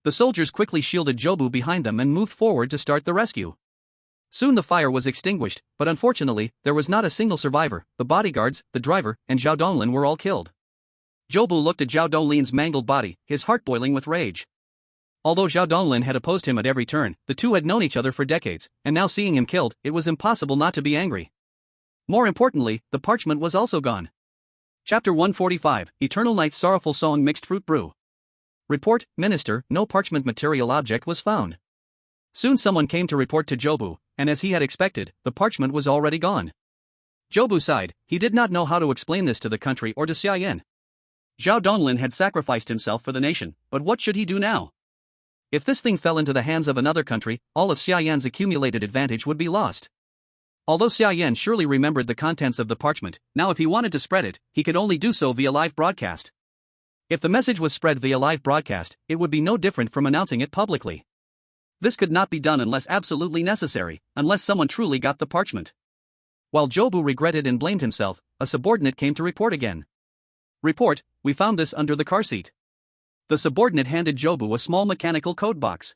The soldiers quickly shielded Jobu behind them and moved forward to start the rescue. Soon the fire was extinguished, but unfortunately, there was not a single survivor. The bodyguards, the driver, and Zhao Donglin were all killed. Jobu looked at Zhao Donglin's mangled body, his heart boiling with rage. Although Zhao Donglin had opposed him at every turn, the two had known each other for decades, and now seeing him killed, it was impossible not to be angry. More importantly, the parchment was also gone. Chapter 145, Eternal Night's Sorrowful Song Mixed Fruit Brew. Report, Minister, no parchment material object was found. Soon someone came to report to Jobu, and as he had expected, the parchment was already gone. Jobu sighed, he did not know how to explain this to the country or to Xia Yan. Zhao Donglin had sacrificed himself for the nation, but what should he do now? If this thing fell into the hands of another country, all of Xia Yan's accumulated advantage would be lost. Although Xia Yan surely remembered the contents of the parchment, now if he wanted to spread it, he could only do so via live broadcast. If the message was spread via live broadcast, it would be no different from announcing it publicly. This could not be done unless absolutely necessary, unless someone truly got the parchment. While Jobu regretted and blamed himself, a subordinate came to report again. Report, we found this under the car seat. The subordinate handed Jobu a small mechanical code box.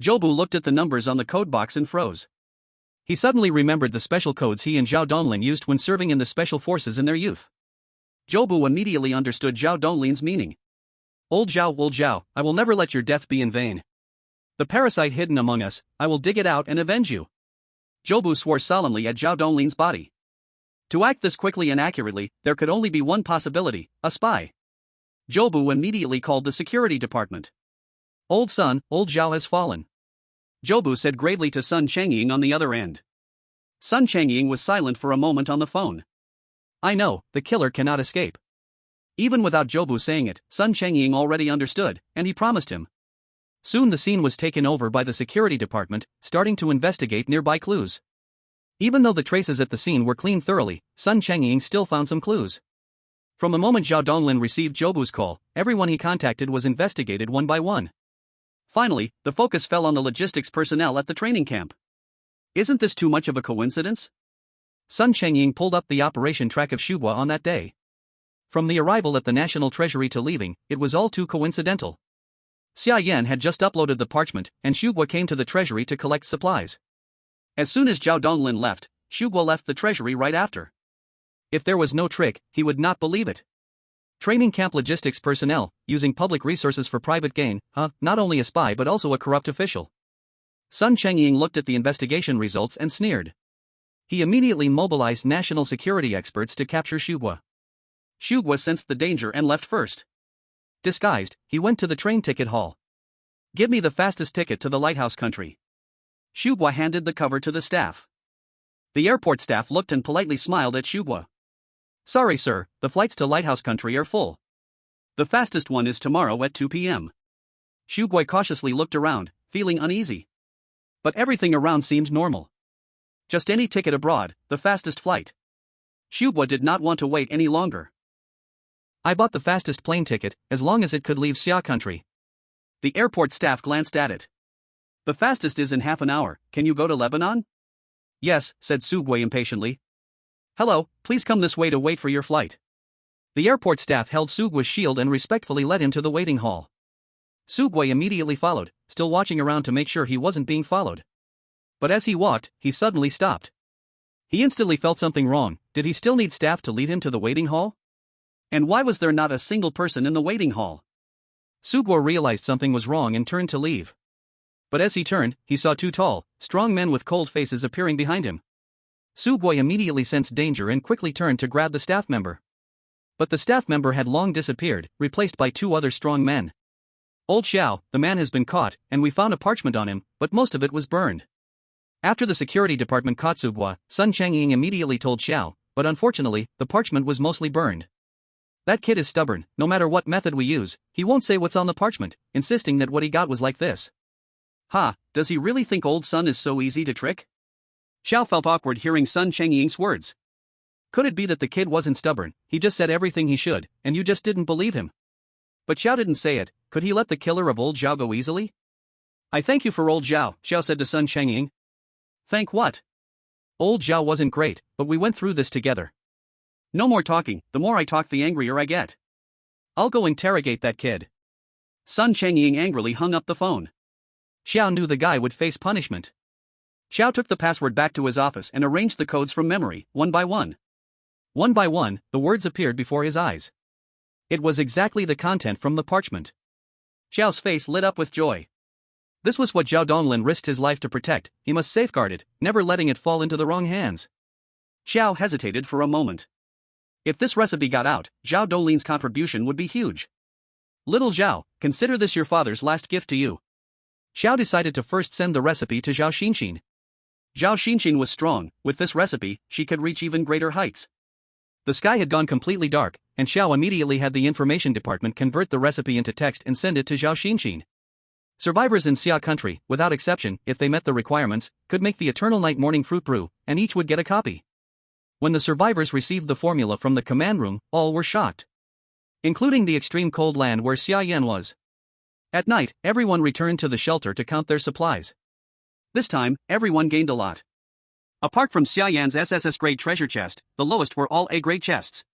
Jobu looked at the numbers on the code box and froze. He suddenly remembered the special codes he and Zhao Donglin used when serving in the special forces in their youth. Jobu immediately understood Zhao Donglin's meaning. Old Zhao, I will never let your death be in vain. The parasite hidden among us, I will dig it out and avenge you. Jobu swore solemnly at Zhao Donglin's body. To act this quickly and accurately, there could only be one possibility, a spy. Jobu immediately called the security department. Old son, old Zhao has fallen. Jobu said gravely to Sun Changying on the other end. Sun Changying was silent for a moment on the phone. I know, the killer cannot escape. Even without Jobu saying it, Sun Changying already understood, and he promised him. Soon the scene was taken over by the security department, starting to investigate nearby clues. Even though the traces at the scene were cleaned thoroughly, Sun Changying still found some clues. From the moment Zhao Donglin received Jobu's call, everyone he contacted was investigated one by one. Finally, the focus fell on the logistics personnel at the training camp. Isn't this too much of a coincidence? Sun Changying pulled up the operation track of Shuhua on that day. From the arrival at the National Treasury to leaving, it was all too coincidental. Xia Yan had just uploaded the parchment, and Shuhua came to the treasury to collect supplies. As soon as Zhao Donglin left, Shuhua left the treasury right after. If there was no trick, he would not believe it. Training camp logistics personnel, using public resources for private gain, not only a spy but also a corrupt official. Sun Changying looked at the investigation results and sneered. He immediately mobilized national security experts to capture Shuhua. Shuhua sensed the danger and left first. Disguised, he went to the train ticket hall. Give me the fastest ticket to the Lighthouse Country. Shuhua handed the cover to the staff. The airport staff looked and politely smiled at Shuhua. Sorry sir, the flights to Lighthouse Country are full. The fastest one is tomorrow at 2 p.m. Shuhua cautiously looked around, feeling uneasy. But everything around seemed normal. Just any ticket abroad, the fastest flight. Xia did not want to wait any longer. I bought the fastest plane ticket, as long as it could leave Xia Country. The airport staff glanced at it. The fastest is in half an hour, can you go to Lebanon? Yes, said Xia impatiently. Hello, please come this way to wait for your flight. The airport staff held Xia's shield and respectfully led him to the waiting hall. Xia immediately followed, still watching around to make sure he wasn't being followed. But as he walked, he suddenly stopped. He instantly felt something wrong. Did he still need staff to lead him to the waiting hall? And why was there not a single person in the waiting hall? Xia realized something was wrong and turned to leave. But as he turned, he saw two tall, strong men with cold faces appearing behind him. Xia immediately sensed danger and quickly turned to grab the staff member. But the staff member had long disappeared, replaced by two other strong men. Old Xiao, the man has been caught, and we found a parchment on him, but most of it was burned. After the security department caught Xia, Sun Changying immediately told Xiao, but unfortunately, the parchment was mostly burned. That kid is stubborn, no matter what method we use, he won't say what's on the parchment, insisting that what he got was like this. Ha, does he really think old Sun is so easy to trick? Xiao felt awkward hearing Sun Changying's words. Could it be that the kid wasn't stubborn, he just said everything he should, and you just didn't believe him? But Xiao didn't say it. Could he let the killer of old Zhao go easily? I thank you for old Zhao, Xiao said to Sun Changying. Thank what? Old Zhao wasn't great, but we went through this together. No more talking, the more I talk the angrier I get. I'll go interrogate that kid. Sun Changying angrily hung up the phone. Xiao knew the guy would face punishment. Xiao took the password back to his office and arranged the codes from memory, one by one. One by one, the words appeared before his eyes. It was exactly the content from the parchment. Xiao's face lit up with joy. This was what Zhao Donglin risked his life to protect. He must safeguard it, never letting it fall into the wrong hands. Xiao hesitated for a moment. If this recipe got out, Zhao Donglin's contribution would be huge. Little Zhao, consider this your father's last gift to you. Xiao decided to first send the recipe to Zhao Xinxin. Zhao Xinxin was strong. With this recipe, she could reach even greater heights. The sky had gone completely dark, and Xiao immediately had the information department convert the recipe into text and send it to Zhao Xinxin. Survivors in Xia Country, without exception, if they met the requirements, could make the eternal night morning fruit brew, and each would get a copy. When the survivors received the formula from the command room, all were shocked. Including the extreme cold land where Xia Yan was. At night, everyone returned to the shelter to count their supplies. This time, everyone gained a lot. Apart from Xia Yan's SSS grade treasure chest, the lowest were all A grade chests.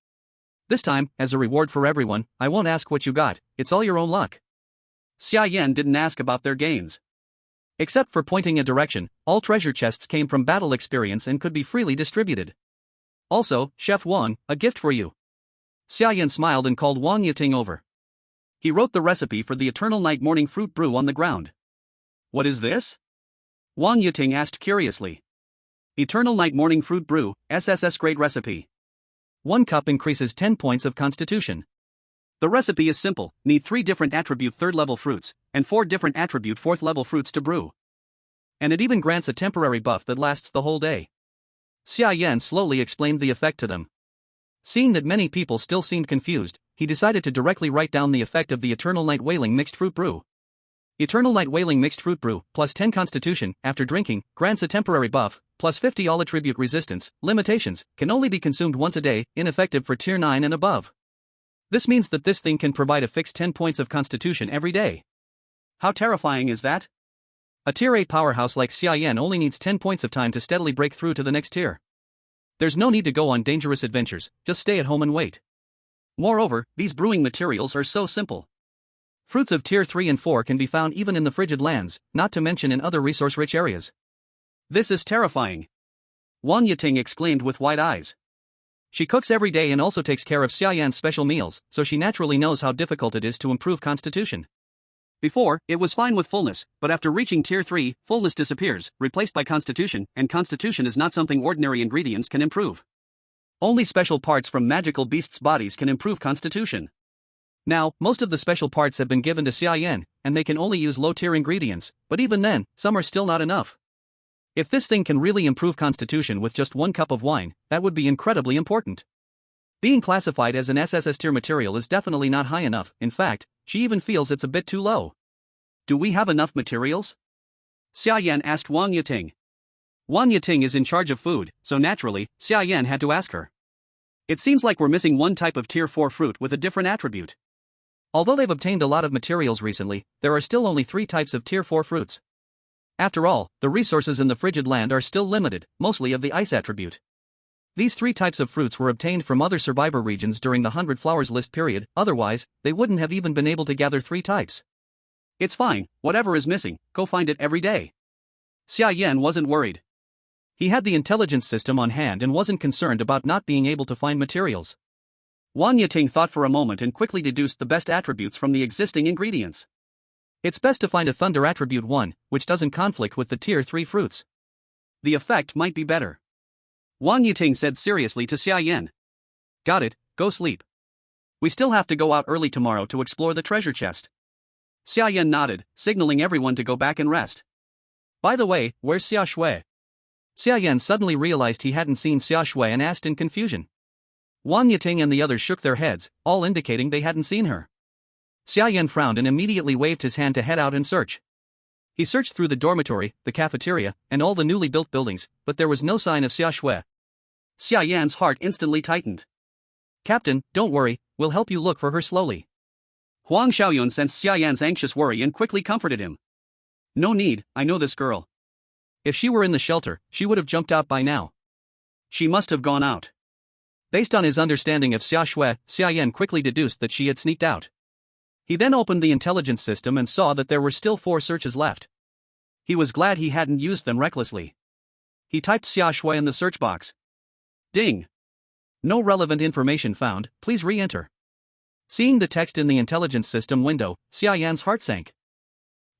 This time, as a reward for everyone, I won't ask what you got, it's all your own luck. Xia Yan didn't ask about their gains. Except for pointing a direction, all treasure chests came from battle experience and could be freely distributed. Also, Chef Wang, a gift for you. Xia Yan smiled and called Wang Yiting over. He wrote the recipe for the eternal night morning fruit brew on the ground. What is this? Wang Yiting asked curiously. Eternal night morning fruit brew, SSS grade recipe. 1 cup increases 10 points of constitution. The recipe is simple, need 3 different attribute 3rd level fruits, and 4 different attribute 4th level fruits to brew. And it even grants a temporary buff that lasts the whole day. Xia Yan slowly explained the effect to them. Seeing that many people still seemed confused, he decided to directly write down the effect of the Eternal Night Wailing Mixed Fruit Brew. Eternal Night Wailing Mixed Fruit Brew, plus 10 constitution, after drinking, grants a temporary buff, plus 50 all attribute resistance, limitations, can only be consumed once a day, ineffective for tier 9 and above. This means that this thing can provide a fixed 10 points of constitution every day. How terrifying is that? A tier 8 powerhouse like Xia Yan only needs 10 points of time to steadily break through to the next tier. There's no need to go on dangerous adventures, just stay at home and wait. Moreover, these brewing materials are so simple. Fruits of tier 3 and 4 can be found even in the frigid lands, not to mention in other resource-rich areas. This is terrifying. Wang Yiting exclaimed with wide eyes. She cooks every day and also takes care of Xia Yan's special meals, so she naturally knows how difficult it is to improve constitution. Before, it was fine with fullness, but after reaching tier 3, fullness disappears, replaced by constitution, and constitution is not something ordinary ingredients can improve. Only special parts from magical beasts' bodies can improve constitution. Now, most of the special parts have been given to Xia Yan, and they can only use low-tier ingredients, but even then, some are still not enough. If this thing can really improve constitution with just 1 cup of wine, that would be incredibly important. Being classified as an SSS tier material is definitely not high enough, in fact, she even feels it's a bit too low. Do we have enough materials? Xia Yan asked Wang Yiting. Wang Yiting is in charge of food, so naturally, Xia Yan had to ask her. It seems like we're missing one type of tier 4 fruit with a different attribute. Although they've obtained a lot of materials recently, there are still only 3 types of tier 4 fruits. After all, the resources in the frigid land are still limited, mostly of the ice attribute. These 3 types of fruits were obtained from other survivor regions during the 100 Flowers list period, otherwise, they wouldn't have even been able to gather 3 types. It's fine, whatever is missing, go find it every day. Xia Yan wasn't worried. He had the intelligence system on hand and wasn't concerned about not being able to find materials. Wang Yiting thought for a moment and quickly deduced the best attributes from the existing ingredients. It's best to find a Thunder Attribute 1, which doesn't conflict with the Tier 3 fruits. The effect might be better. Wang Yiting said seriously to Xia Yan. Got it, go sleep. We still have to go out early tomorrow to explore the treasure chest. Xia Yan nodded, signaling everyone to go back and rest. By the way, where's Xia Shui? Xia Yan suddenly realized he hadn't seen Xia Shui and asked in confusion. Wang Yiting and the others shook their heads, all indicating they hadn't seen her. Xia Yan frowned and immediately waved his hand to head out and search. He searched through the dormitory, the cafeteria, and all the newly built buildings, but there was no sign of Xia Shui. Xia Yan's heart instantly tightened. Captain, don't worry, we'll help you look for her slowly. Huang Xiaoyun sensed Xia Yan's anxious worry and quickly comforted him. No need, I know this girl. If she were in the shelter, she would have jumped out by now. She must have gone out. Based on his understanding of Xia Shui, Xia Yan quickly deduced that she had sneaked out. He then opened the intelligence system and saw that there were still 4 searches left. He was glad he hadn't used them recklessly. He typed Xia Shui in the search box. Ding! No relevant information found, please re-enter. Seeing the text in the intelligence system window, Xia Yan's heart sank.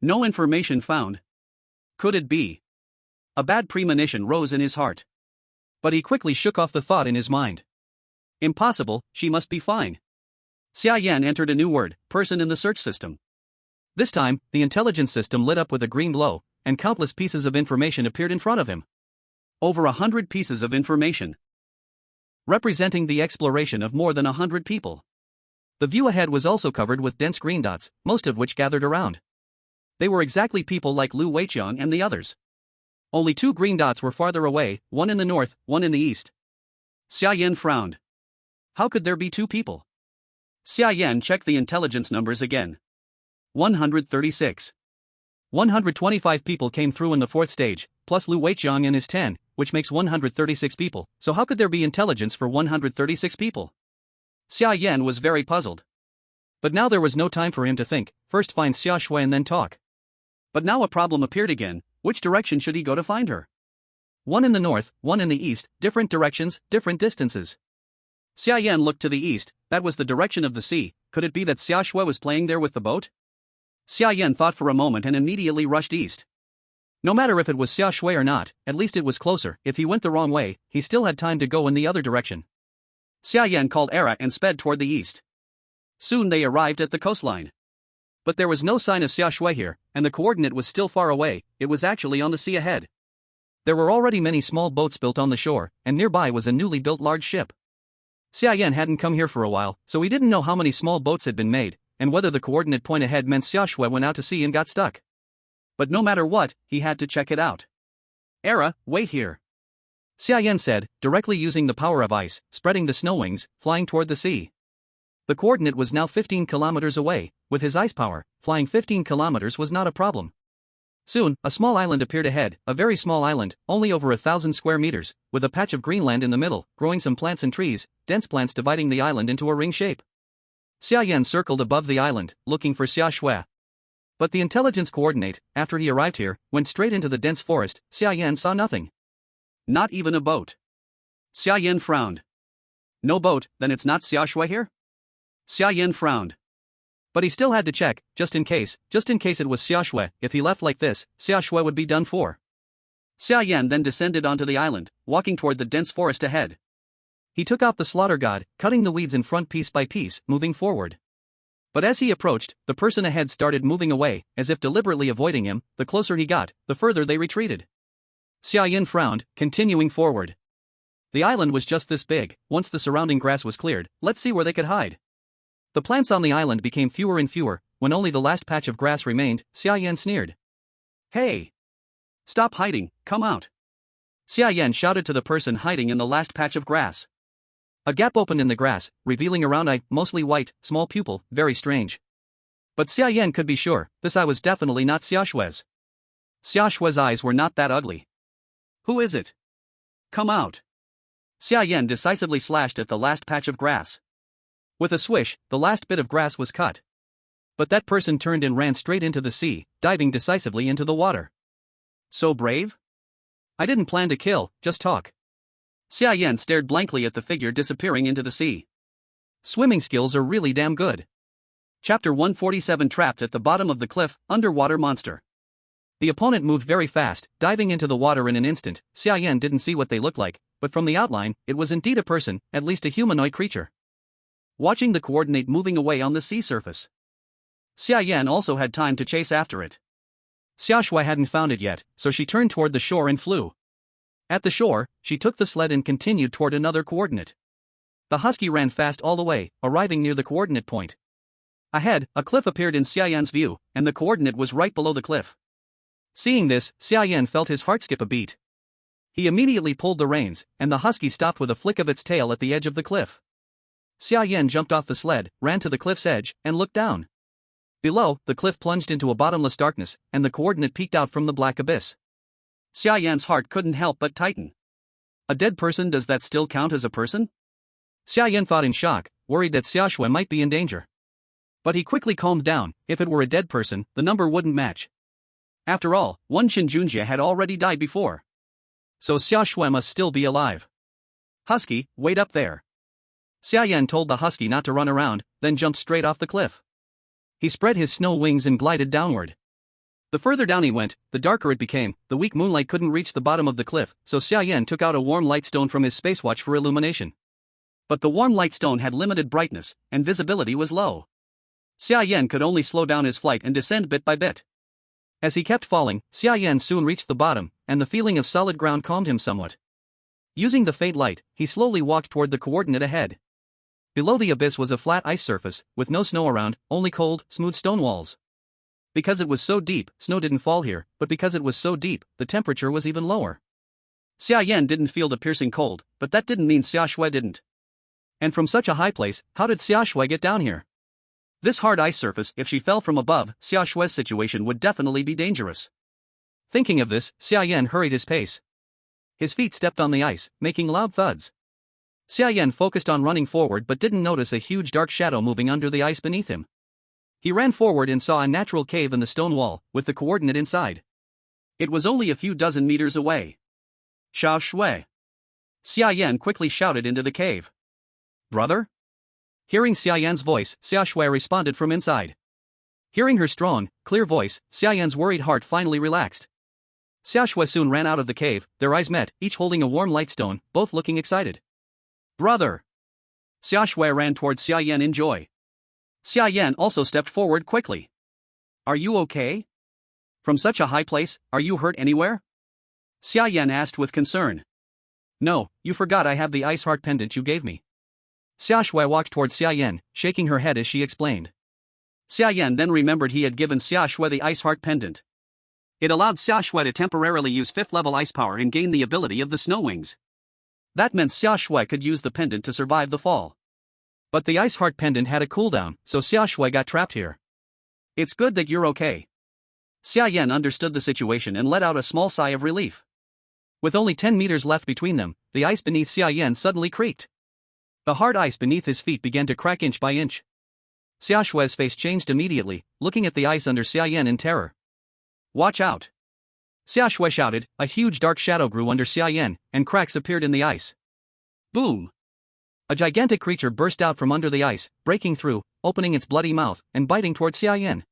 No information found. Could it be? A bad premonition rose in his heart. But he quickly shook off the thought in his mind. Impossible, she must be fine. Xia Yan entered a new word, person in the search system. This time, the intelligence system lit up with a green glow, and countless pieces of information appeared in front of him. Over 100 pieces of information. Representing the exploration of more than 100 people. The view ahead was also covered with dense green dots, most of which gathered around. They were exactly people like Lu Weiqiang and the others. Only 2 green dots were farther away, one in the north, one in the east. Xia Yan frowned. How could there be 2 people? Xia Yan checked the intelligence numbers again. 136. 125 people came through in the 4th stage, plus Lu Weiqiang and his 10, which makes 136 people, so how could there be intelligence for 136 people? Xia Yan was very puzzled. But now there was no time for him to think, first find Xia Shui and then talk. But now a problem appeared again, which direction should he go to find her? One in the north, one in the east, different directions, different distances. Xia Yan looked to the east, that was the direction of the sea, could it be that Xia Shui was playing there with the boat? Xia Yan thought for a moment and immediately rushed east. No matter if it was Xia Shui or not, at least it was closer. If he went the wrong way, he still had time to go in the other direction. Xia Yan called Era and sped toward the east. Soon they arrived at the coastline. But there was no sign of Xia Shui here, and the coordinate was still far away, it was actually on the sea ahead. There were already many small boats built on the shore, and nearby was a newly built large ship. Xia Yan hadn't come here for a while, so he didn't know how many small boats had been made, and whether the coordinate point ahead meant Xia Shui went out to sea and got stuck. But no matter what, he had to check it out. Era, wait here. Xia Yan said, directly using the power of ice, spreading the snow wings, flying toward the sea. The coordinate was now 15 kilometers away. With his ice power, flying 15 kilometers was not a problem. Soon, a small island appeared ahead, a very small island, only over 1,000 square meters, with a patch of green land in the middle, growing some plants and trees, dense plants dividing the island into a ring shape. Xia Yan circled above the island, looking for Xia Shui. But the intelligence coordinate, after he arrived here, went straight into the dense forest. Xia Yan saw nothing. Not even a boat. Xia Yan frowned. No boat, then it's not Xia Shui here? Xia Yan frowned. But he still had to check, just in case it was Xia Shui. If he left like this, Xia Shui would be done for. Xia Yan then descended onto the island, walking toward the dense forest ahead. He took out the slaughter god, cutting the weeds in front piece by piece, moving forward. But as he approached, the person ahead started moving away, as if deliberately avoiding him. The closer he got, the further they retreated. Xia Yan frowned, continuing forward. The island was just this big. Once the surrounding grass was cleared, let's see where they could hide. The plants on the island became fewer and fewer. When only the last patch of grass remained, Xia Yan sneered. Hey! Stop hiding, come out. Xia Yan shouted to the person hiding in the last patch of grass. A gap opened in the grass, revealing a round eye, mostly white, small pupil, very strange. But Xia Yan could be sure, this eye was definitely not Xia Shui's. Xia Shui's eyes were not that ugly. Who is it? Come out. Xia Yan decisively slashed at the last patch of grass. With a swish, the last bit of grass was cut. But that person turned and ran straight into the sea, diving decisively into the water. So brave? I didn't plan to kill, just talk. Xia Yan stared blankly at the figure disappearing into the sea. Swimming skills are really damn good. Chapter 147 Trapped at the bottom of the cliff, underwater monster. The opponent moved very fast, diving into the water in an instant. Xia Yan didn't see what they looked like, but from the outline, it was indeed a person, at least a humanoid creature. Watching the coordinate moving away on the sea surface. Xia Yan also had time to chase after it. Xia Shui hadn't found it yet, so she turned toward the shore and flew. At the shore, she took the sled and continued toward another coordinate. The husky ran fast all the way, arriving near the coordinate point. Ahead, a cliff appeared in Xia Yan's view, and the coordinate was right below the cliff. Seeing this, Xia Yan felt his heart skip a beat. He immediately pulled the reins, and the husky stopped with a flick of its tail at the edge of the cliff. Xia Yan jumped off the sled, ran to the cliff's edge, and looked down. Below, the cliff plunged into a bottomless darkness, and the coordinate peeked out from the black abyss. Xia Yan's heart couldn't help but tighten. A dead person, does that still count as a person? Xia Yan thought in shock, worried that Xia Shui might be in danger. But he quickly calmed down. If it were a dead person, the number wouldn't match. After all, one Shinjunjia had already died before. So Xia Shui must still be alive. Husky, wait up there. Xia Yan told the husky not to run around, then jumped straight off the cliff. He spread his snow wings and glided downward. The further down he went, the darker it became. The weak moonlight couldn't reach the bottom of the cliff, so Xia Yan took out a warm light stone from his space watch for illumination. But the warm light stone had limited brightness, and visibility was low. Xia Yan could only slow down his flight and descend bit by bit. As he kept falling, Xia Yan soon reached the bottom, and the feeling of solid ground calmed him somewhat. Using the faint light, he slowly walked toward the coordinate ahead. Below the abyss was a flat ice surface, with no snow around, only cold, smooth stone walls. Because it was so deep, snow didn't fall here, but because it was so deep, the temperature was even lower. Xia Yan didn't feel the piercing cold, but that didn't mean Xia Shui didn't. And from such a high place, how did Xia Shui get down here? This hard ice surface, if she fell from above, Xia Shui's situation would definitely be dangerous. Thinking of this, Xia Yan hurried his pace. His feet stepped on the ice, making loud thuds. Xia Yan focused on running forward but didn't notice a huge dark shadow moving under the ice beneath him. He ran forward and saw a natural cave in the stone wall, with the coordinate inside. It was only a few dozen meters away. Xia Shui. Xia Yan quickly shouted into the cave. Brother? Hearing Xia Yan's voice, Xia Shui responded from inside. Hearing her strong, clear voice, Xia Yan's worried heart finally relaxed. Xia Shui soon ran out of the cave, their eyes met, each holding a warm light stone, both looking excited. Brother! Xia Shui ran towards Xia Yan in joy. Xia Yan also stepped forward quickly. Are you okay? From such a high place, are you hurt anywhere? Xia Yan asked with concern. No, you forgot I have the ice heart pendant you gave me. Xia Shui walked towards Xia Yan, shaking her head as she explained. Xia Yan then remembered he had given Xia Shui the ice heart pendant. It allowed Xia Shui to temporarily use 5th level ice power and gain the ability of the snow wings. That meant Xia Shui could use the pendant to survive the fall. But the ice heart pendant had a cooldown, so Xia Shui got trapped here. It's good that you're okay. Xia Yan understood the situation and let out a small sigh of relief. With only 10 meters left between them, the ice beneath Xia Yan suddenly creaked. The hard ice beneath his feet began to crack inch by inch. Xia Shui's face changed immediately, looking at the ice under Xia Yan in terror. Watch out! Xia Shui shouted. A huge dark shadow grew under Xia Yan, and cracks appeared in the ice. Boom! A gigantic creature burst out from under the ice, breaking through, opening its bloody mouth, and biting towards Xia Yan.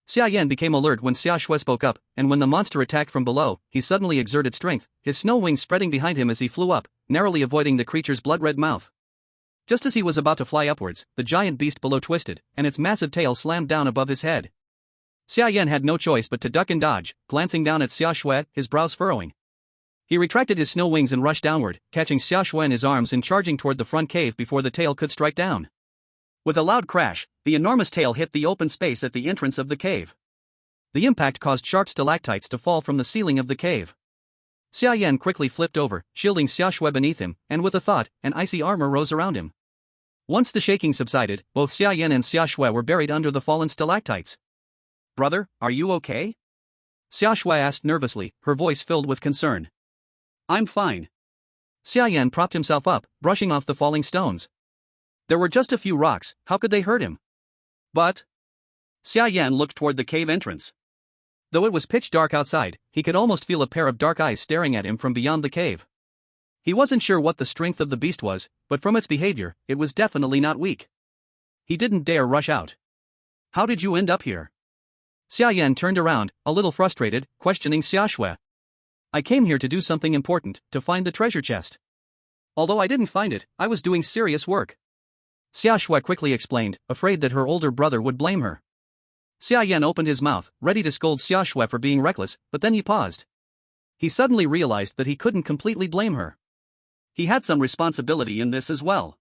Xia Yan became alert when Xia Shui spoke up, and when the monster attacked from below, he suddenly exerted strength, his snow wings spreading behind him as he flew up, narrowly avoiding the creature's blood-red mouth. Just as he was about to fly upwards, the giant beast below twisted, and its massive tail slammed down above his head. Xia Yan had no choice but to duck and dodge, glancing down at Xia Shui, his brows furrowing. He retracted his snow wings and rushed downward, catching Xia Shui in his arms and charging toward the front cave before the tail could strike down. With a loud crash, the enormous tail hit the open space at the entrance of the cave. The impact caused sharp stalactites to fall from the ceiling of the cave. Xia Yan quickly flipped over, shielding Xia beneath him, and with a thought, an icy armor rose around him. Once the shaking subsided, both Xia Yan and Xia were buried under the fallen stalactites. Brother, are you okay? Xia asked nervously, her voice filled with concern. I'm fine. Xia Yan propped himself up, brushing off the falling stones. There were just a few rocks, how could they hurt him? But... Xia Yan looked toward the cave entrance. Though it was pitch dark outside, he could almost feel a pair of dark eyes staring at him from beyond the cave. He wasn't sure what the strength of the beast was, but from its behavior, it was definitely not weak. He didn't dare rush out. How did you end up here? Xia Yan turned around, a little frustrated, questioning Xia. I came here to do something important, to find the treasure chest. Although I didn't find it, I was doing serious work. Xia quickly explained, afraid that her older brother would blame her. Xia Yan opened his mouth, ready to scold Xia for being reckless, but then he paused. He suddenly realized that he couldn't completely blame her. He had some responsibility in this as well.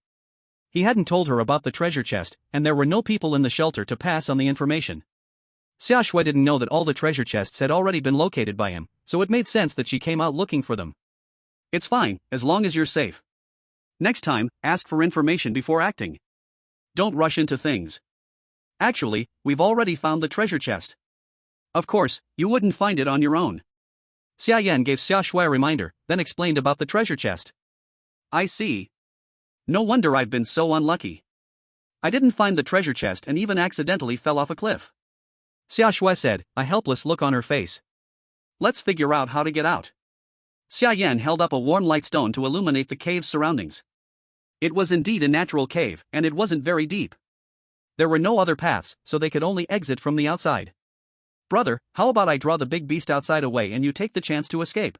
He hadn't told her about the treasure chest, and there were no people in the shelter to pass on the information. Xia didn't know that all the treasure chests had already been located by him, so it made sense that she came out looking for them. It's fine, as long as you're safe. Next time, ask for information before acting. Don't rush into things. Actually, we've already found the treasure chest. Of course, you wouldn't find it on your own. Xia Yan gave Xia a reminder, then explained about the treasure chest. I see. No wonder I've been so unlucky. I didn't find the treasure chest and even accidentally fell off a cliff. Xia said, a helpless look on her face. Let's figure out how to get out. Xia Yan held up a warm light stone to illuminate the cave's surroundings. It was indeed a natural cave, and it wasn't very deep. There were no other paths, so they could only exit from the outside. Brother, how about I draw the big beast outside away and you take the chance to escape?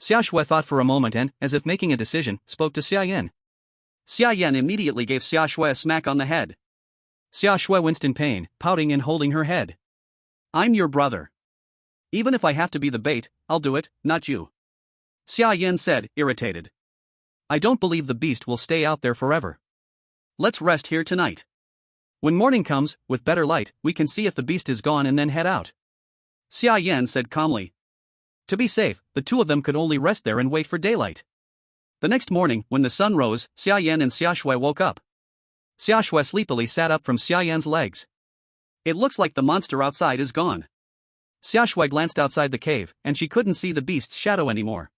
Xia thought for a moment and, as if making a decision, spoke to Xia Yan. Xia Yan immediately gave Xia a smack on the head. Xia winced in pain, pouting and holding her head. I'm your brother. Even if I have to be the bait, I'll do it, not you. Xia Yan said, irritated. I don't believe the beast will stay out there forever. Let's rest here tonight. When morning comes, with better light, we can see if the beast is gone and then head out. Xia Yan said calmly. To be safe, the two of them could only rest there and wait for daylight. The next morning, when the sun rose, Xia Yan and Xia woke up. Xia sleepily sat up from Xia Yan's legs. It looks like the monster outside is gone. Xia glanced outside the cave, and she couldn't see the beast's shadow anymore.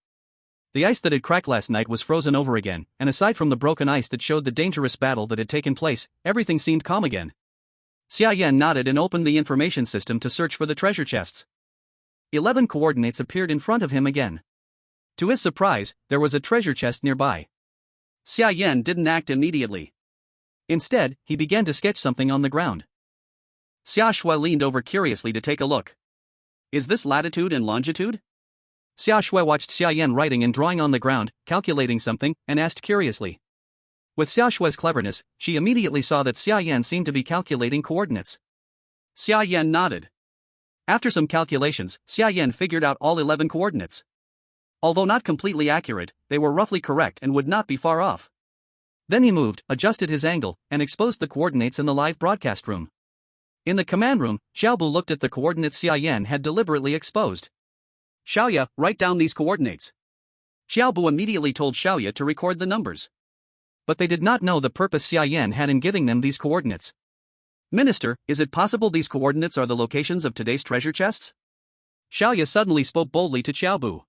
The ice that had cracked last night was frozen over again, and aside from the broken ice that showed the dangerous battle that had taken place, everything seemed calm again. Xia Yan nodded and opened the information system to search for the treasure chests. 11 coordinates appeared in front of him again. To his surprise, there was a treasure chest nearby. Xia Yan didn't act immediately. Instead, he began to sketch something on the ground. Xia leaned over curiously to take a look. Is this latitude and longitude? Xia watched Xia Yan writing and drawing on the ground, calculating something, and asked curiously. With Xiao's cleverness, she immediately saw that Xia Yan seemed to be calculating coordinates. Xia Yan nodded. After some calculations, Xia Yan figured out all 11 coordinates. Although not completely accurate, they were roughly correct and would not be far off. Then he moved, adjusted his angle, and exposed the coordinates in the live broadcast room. In the command room, Xiaobu looked at the coordinates Xia Yan had deliberately exposed. Xiaoya, write down these coordinates. Xiaobu immediately told Xiaoya to record the numbers. But they did not know the purpose Xia Yan had in giving them these coordinates. Minister, is it possible these coordinates are the locations of today's treasure chests? Xiaoya suddenly spoke boldly to Xiaobu.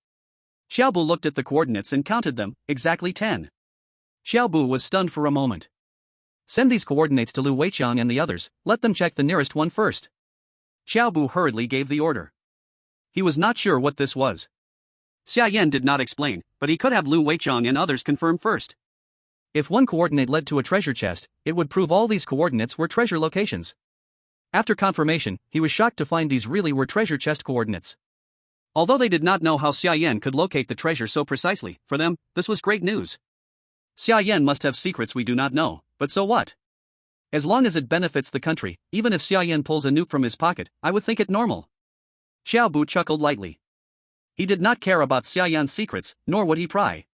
Xiaobu looked at the coordinates and counted them, exactly 10. Xiaobu was stunned for a moment. Send these coordinates to Lu Weiqiang and the others, let them check the nearest one first. Xiaobu hurriedly gave the order. He was not sure what this was. Xia Yan did not explain, but he could have Lu Weiqiang and others confirm first. If one coordinate led to a treasure chest, it would prove all these coordinates were treasure locations. After confirmation, he was shocked to find these really were treasure chest coordinates. Although they did not know how Xia Yan could locate the treasure so precisely, for them, this was great news. Xia Yan must have secrets we do not know, but so what? As long as it benefits the country, even if Xia Yan pulls a nuke from his pocket, I would think it normal. Xiaobu chuckled lightly. He did not care about Xia Yan's secrets, nor would he pry.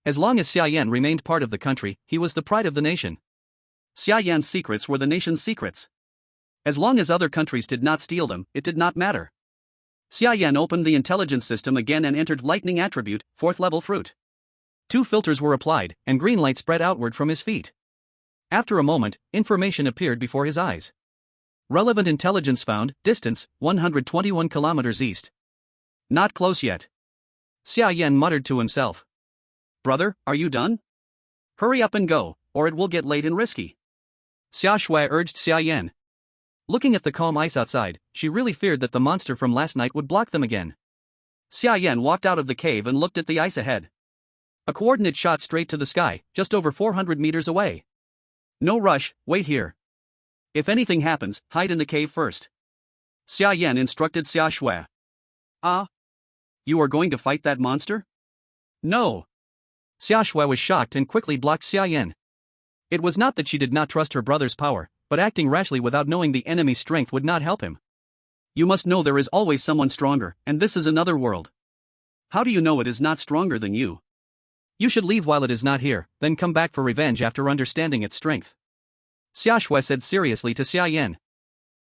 As long as Xia Yan remained part of the country, he was the pride of the nation. Xia Yan's secrets were the nation's secrets. As long as other countries did not steal them, it did not matter. Xia Yan opened the intelligence system again and entered lightning attribute, 4th level fruit. 2 filters were applied, and green light spread outward from his feet. After a moment, information appeared before his eyes. Relevant intelligence found, distance, 121 kilometers east. Not close yet. Xia Yan muttered to himself. Brother, are you done? Hurry up and go, or it will get late and risky. Xia Shui urged Xia Yan. Looking at the calm ice outside, she really feared that the monster from last night would block them again. Xia Yan walked out of the cave and looked at the ice ahead. A coordinate shot straight to the sky, just over 400 meters away. No rush, wait here. If anything happens, hide in the cave first. Xia Yan instructed Xia Shui. Ah? You are going to fight that monster? No. Xia Shui was shocked and quickly blocked Xia Yan. It was not that she did not trust her brother's power, but acting rashly without knowing the enemy's strength would not help him. You must know there is always someone stronger, and this is another world. How do you know it is not stronger than you? You should leave while it is not here, then come back for revenge after understanding its strength. Xia Shui said seriously to Xia Yan.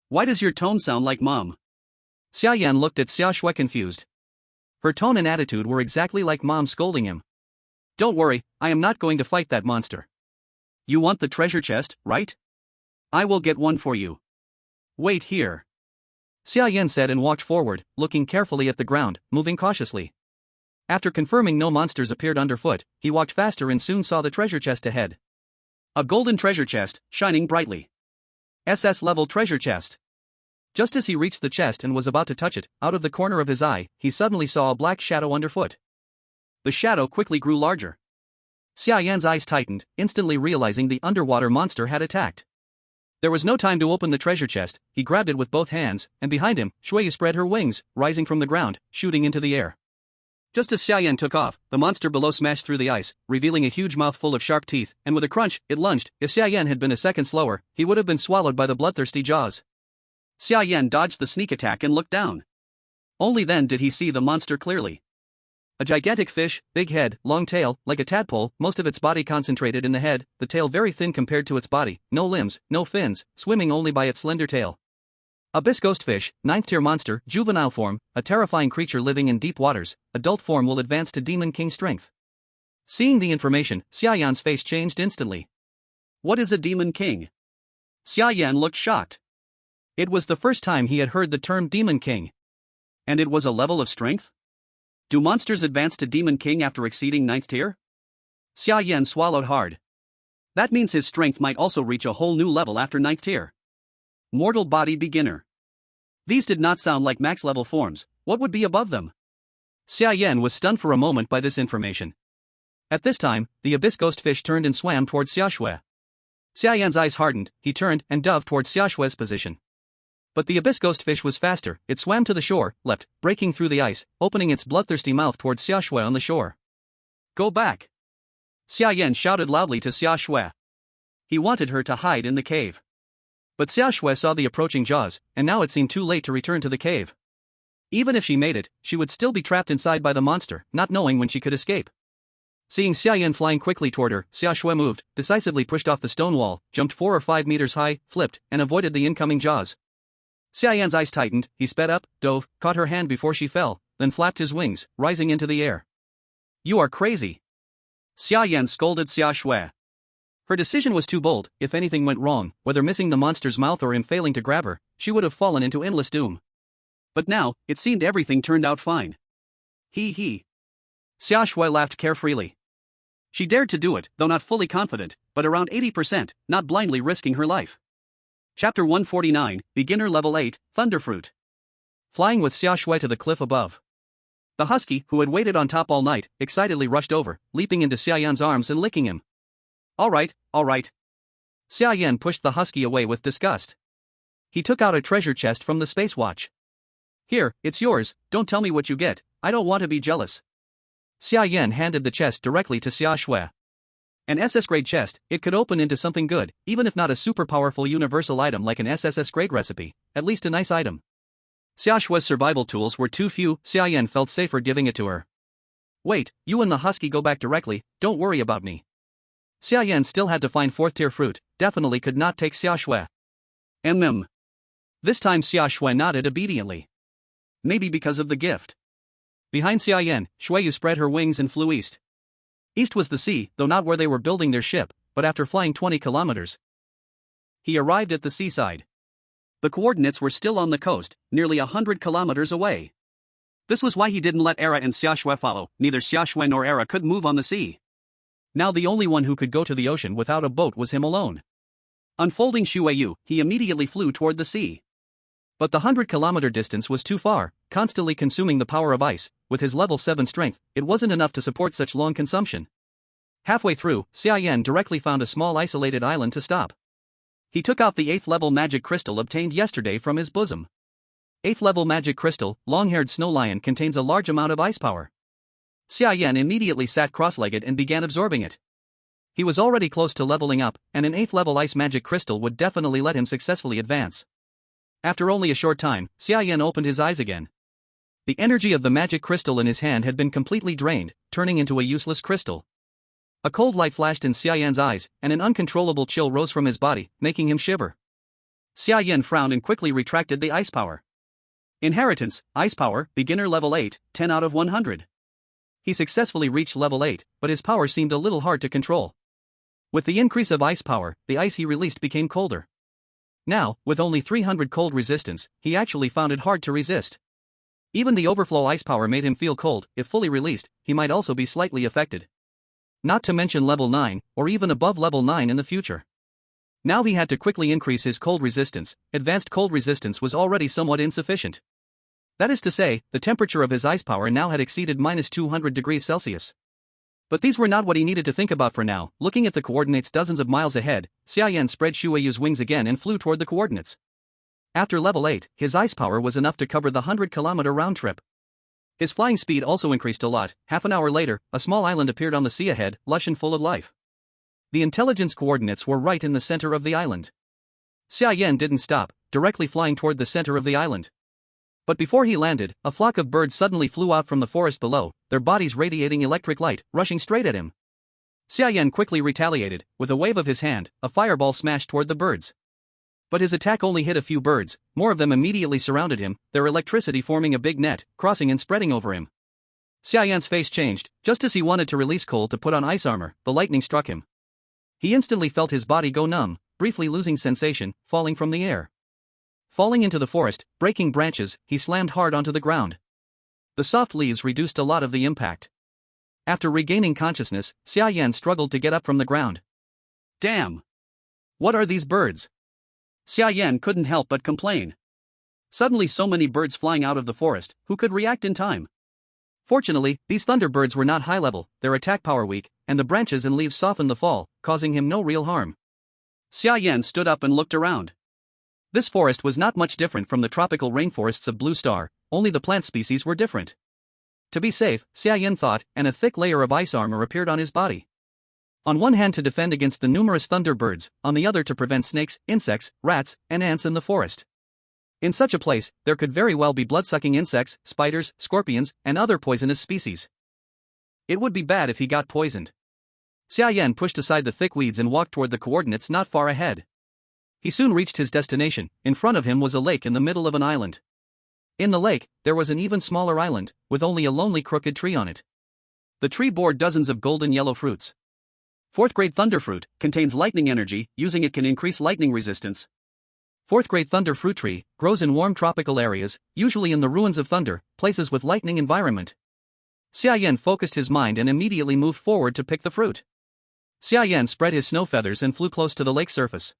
Why does your tone sound like Mom? Xia Yan looked at Xia Shui confused. Her tone and attitude were exactly like Mom scolding him. Don't worry, I am not going to fight that monster. You want the treasure chest, right? I will get one for you. Wait here. Xia Yan said and walked forward, looking carefully at the ground, moving cautiously. After confirming no monsters appeared underfoot, he walked faster and soon saw the treasure chest ahead. A golden treasure chest, shining brightly. SS-level treasure chest. Just as he reached the chest and was about to touch it, out of the corner of his eye, he suddenly saw a black shadow underfoot. The shadow quickly grew larger. Xia Yan's eyes tightened, instantly realizing the underwater monster had attacked. There was no time to open the treasure chest, he grabbed it with both hands, and behind him, Shui spread her wings, rising from the ground, shooting into the air. Just as Xia Yan took off, the monster below smashed through the ice, revealing a huge mouth full of sharp teeth, and with a crunch, it lunged. If Xia Yan had been a second slower, he would have been swallowed by the bloodthirsty jaws. Xia Yan dodged the sneak attack and looked down. Only then did he see the monster clearly. A gigantic fish, big head, long tail, like a tadpole, most of its body concentrated in the head, the tail very thin compared to its body, no limbs, no fins, swimming only by its slender tail. Abyss ghostfish, 9th-tier monster, juvenile form, a terrifying creature living in deep waters, adult form will advance to Demon King strength. Seeing the information, Xia Yan's face changed instantly. What is a Demon King? Xia Yan looked shocked. It was the first time he had heard the term Demon King. And it was a level of strength? Do monsters advance to Demon King after exceeding 9th tier? Xia Yan swallowed hard. That means his strength might also reach a whole new level after 9th tier. Mortal body beginner. These did not sound like max level forms. What would be above them? Xia Yan was stunned for a moment by this information. At this time, the abyss ghostfish turned and swam towards Xia Shui. Xia Yan's eyes hardened, he turned and dove towards Xia Shui's position. But the abyss ghostfish was faster, it swam to the shore, leapt, breaking through the ice, opening its bloodthirsty mouth towards Xia Shui on the shore. Go back! Xia Yan shouted loudly to Xia Shui. He wanted her to hide in the cave. But Xia Shui saw the approaching jaws, and now it seemed too late to return to the cave. Even if she made it, she would still be trapped inside by the monster, not knowing when she could escape. Seeing Xia Yan flying quickly toward her, Xia Shui moved, decisively pushed off the stone wall, jumped 4 or 5 meters high, flipped, and avoided the incoming jaws. Xia Yan's eyes tightened, he sped up, dove, caught her hand before she fell, then flapped his wings, rising into the air. You are crazy! Xia Yan scolded Xia Shui. Her decision was too bold. If anything went wrong, whether missing the monster's mouth or him failing to grab her, she would have fallen into endless doom. But now, it seemed everything turned out fine. He. Xia Shui laughed carefreely. She dared to do it, though not fully confident, but around 80%, not blindly risking her life. Chapter 149, Beginner Level 8, Thunderfruit. Flying with Xia Shui to the cliff above. The husky, who had waited on top all night, excitedly rushed over, leaping into Xia Yan's arms and licking him. All right. Xia Yan pushed the husky away with disgust. He took out a treasure chest from the space watch. Here, it's yours, don't tell me what you get, I don't want to be jealous. Xia Yan handed the chest directly to Xia Shui. An SS-grade chest, it could open into something good, even if not a super powerful universal item like an SSS-grade recipe, at least a nice item. Xia Shui's survival tools were too few, Xia Yan felt safer giving it to her. Wait, you and the husky go back directly, don't worry about me. Xia Yan still had to find 4th-tier fruit, definitely could not take Xia Shui. This time Xia Shui nodded obediently. Maybe because of the gift. Behind Xia Yan, Shuiyu spread her wings and flew east. East was the sea, though not where they were building their ship, but after flying 20 kilometers, he arrived at the seaside. The coordinates were still on the coast, nearly 100 kilometers away. This was why he didn't let Era and Xia Shui follow. Neither Xia Shui nor Era could move on the sea. Now the only one who could go to the ocean without a boat was him alone. Unfolding Shuiyu, he immediately flew toward the sea. But the 100-kilometer distance was too far, constantly consuming the power of ice. With his level 7 strength, it wasn't enough to support such long consumption. Halfway through, Xia Yan directly found a small isolated island to stop. He took out the 8th level magic crystal obtained yesterday from his bosom. 8th level magic crystal, long-haired snow lion, contains a large amount of ice power. Xia Yan immediately sat cross-legged and began absorbing it. He was already close to leveling up, and an 8th level ice magic crystal would definitely let him successfully advance. After only a short time, Xia Yan opened his eyes again. The energy of the magic crystal in his hand had been completely drained, turning into a useless crystal. A cold light flashed in Xia Yan's eyes, and an uncontrollable chill rose from his body, making him shiver. Xia Yan frowned and quickly retracted the ice power. Inheritance, ice power, beginner level 8, 10 out of 100. He successfully reached level 8, but his power seemed a little hard to control. With the increase of ice power, the ice he released became colder. Now, with only 300 cold resistance, he actually found it hard to resist. Even the overflow ice power made him feel cold. If fully released, he might also be slightly affected. Not to mention level 9, or even above level 9 in the future. Now he had to quickly increase his cold resistance. Advanced cold resistance was already somewhat insufficient. That is to say, the temperature of his ice power now had exceeded -200 degrees Celsius. But these were not what he needed to think about for now. Looking at the coordinates dozens of miles ahead, Xia Yan spread Shuiyu's wings again and flew toward the coordinates. After level 8, his ice power was enough to cover the 100-kilometer round trip. His flying speed also increased a lot. Half an hour later, a small island appeared on the sea ahead, lush and full of life. The intelligence coordinates were right in the center of the island. Xia Yan didn't stop, directly flying toward the center of the island. But before he landed, a flock of birds suddenly flew out from the forest below, their bodies radiating electric light, rushing straight at him. Xia Yan quickly retaliated. With a wave of his hand, a fireball smashed toward the birds. But his attack only hit a few birds. More of them immediately surrounded him, their electricity forming a big net, crossing and spreading over him. Xia Yan's face changed. Just as he wanted to release coal to put on ice armor, the lightning struck him. He instantly felt his body go numb, briefly losing sensation, falling from the air. Falling into the forest, breaking branches, he slammed hard onto the ground. The soft leaves reduced a lot of the impact. After regaining consciousness, Xia Yan struggled to get up from the ground. Damn! What are these birds? Xia Yan couldn't help but complain. Suddenly so many birds flying out of the forest, who could react in time? Fortunately, these thunderbirds were not high level, their attack power weak, and the branches and leaves softened the fall, causing him no real harm. Xia Yan stood up and looked around. This forest was not much different from the tropical rainforests of Blue Star, only the plant species were different. To be safe, Xia Yan thought, and a thick layer of ice armor appeared on his body. On one hand to defend against the numerous thunderbirds, on the other to prevent snakes, insects, rats, and ants in the forest. In such a place, there could very well be blood-sucking insects, spiders, scorpions, and other poisonous species. It would be bad if he got poisoned. Xia Yan pushed aside the thick weeds and walked toward the coordinates not far ahead. He soon reached his destination. In front of him was a lake in the middle of an island. In the lake, there was an even smaller island, with only a lonely crooked tree on it. The tree bore dozens of golden yellow fruits. 4th grade thunder fruit, contains lightning energy, using it can increase lightning resistance. 4th grade thunder fruit tree, grows in warm tropical areas, usually in the ruins of thunder, places with lightning environment. Xia Yan focused his mind and immediately moved forward to pick the fruit. Xia Yan spread his snow feathers and flew close to the lake surface.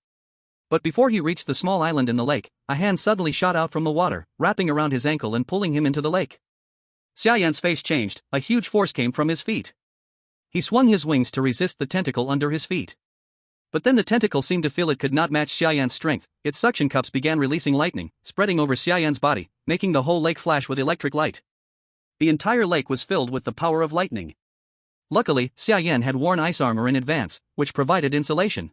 But before he reached the small island in the lake, a hand suddenly shot out from the water, wrapping around his ankle and pulling him into the lake. Xia Yan's face changed. A huge force came from his feet. He swung his wings to resist the tentacle under his feet. But then the tentacle seemed to feel it could not match Xia Yan's strength. Its suction cups began releasing lightning, spreading over Xia Yan's body, making the whole lake flash with electric light. The entire lake was filled with the power of lightning. Luckily, Xia Yan had worn ice armor in advance, which provided insulation.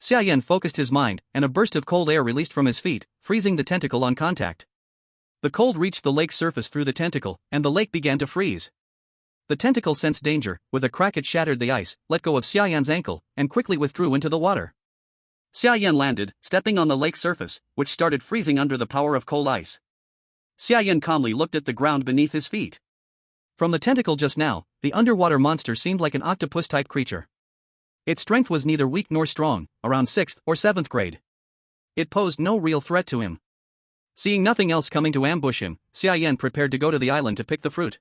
Xia Yan focused his mind, and a burst of cold air released from his feet, freezing the tentacle on contact. The cold reached the lake's surface through the tentacle, and the lake began to freeze. The tentacle sensed danger. With a crack it shattered the ice, let go of Xia Yan's ankle, and quickly withdrew into the water. Xia Yan landed, stepping on the lake's surface, which started freezing under the power of cold ice. Xia Yan calmly looked at the ground beneath his feet. From the tentacle just now, the underwater monster seemed like an octopus-type creature. Its strength was neither weak nor strong, around 6th or 7th grade. It posed no real threat to him. Seeing nothing else coming to ambush him, Xia Yan prepared to go to the island to pick the fruit.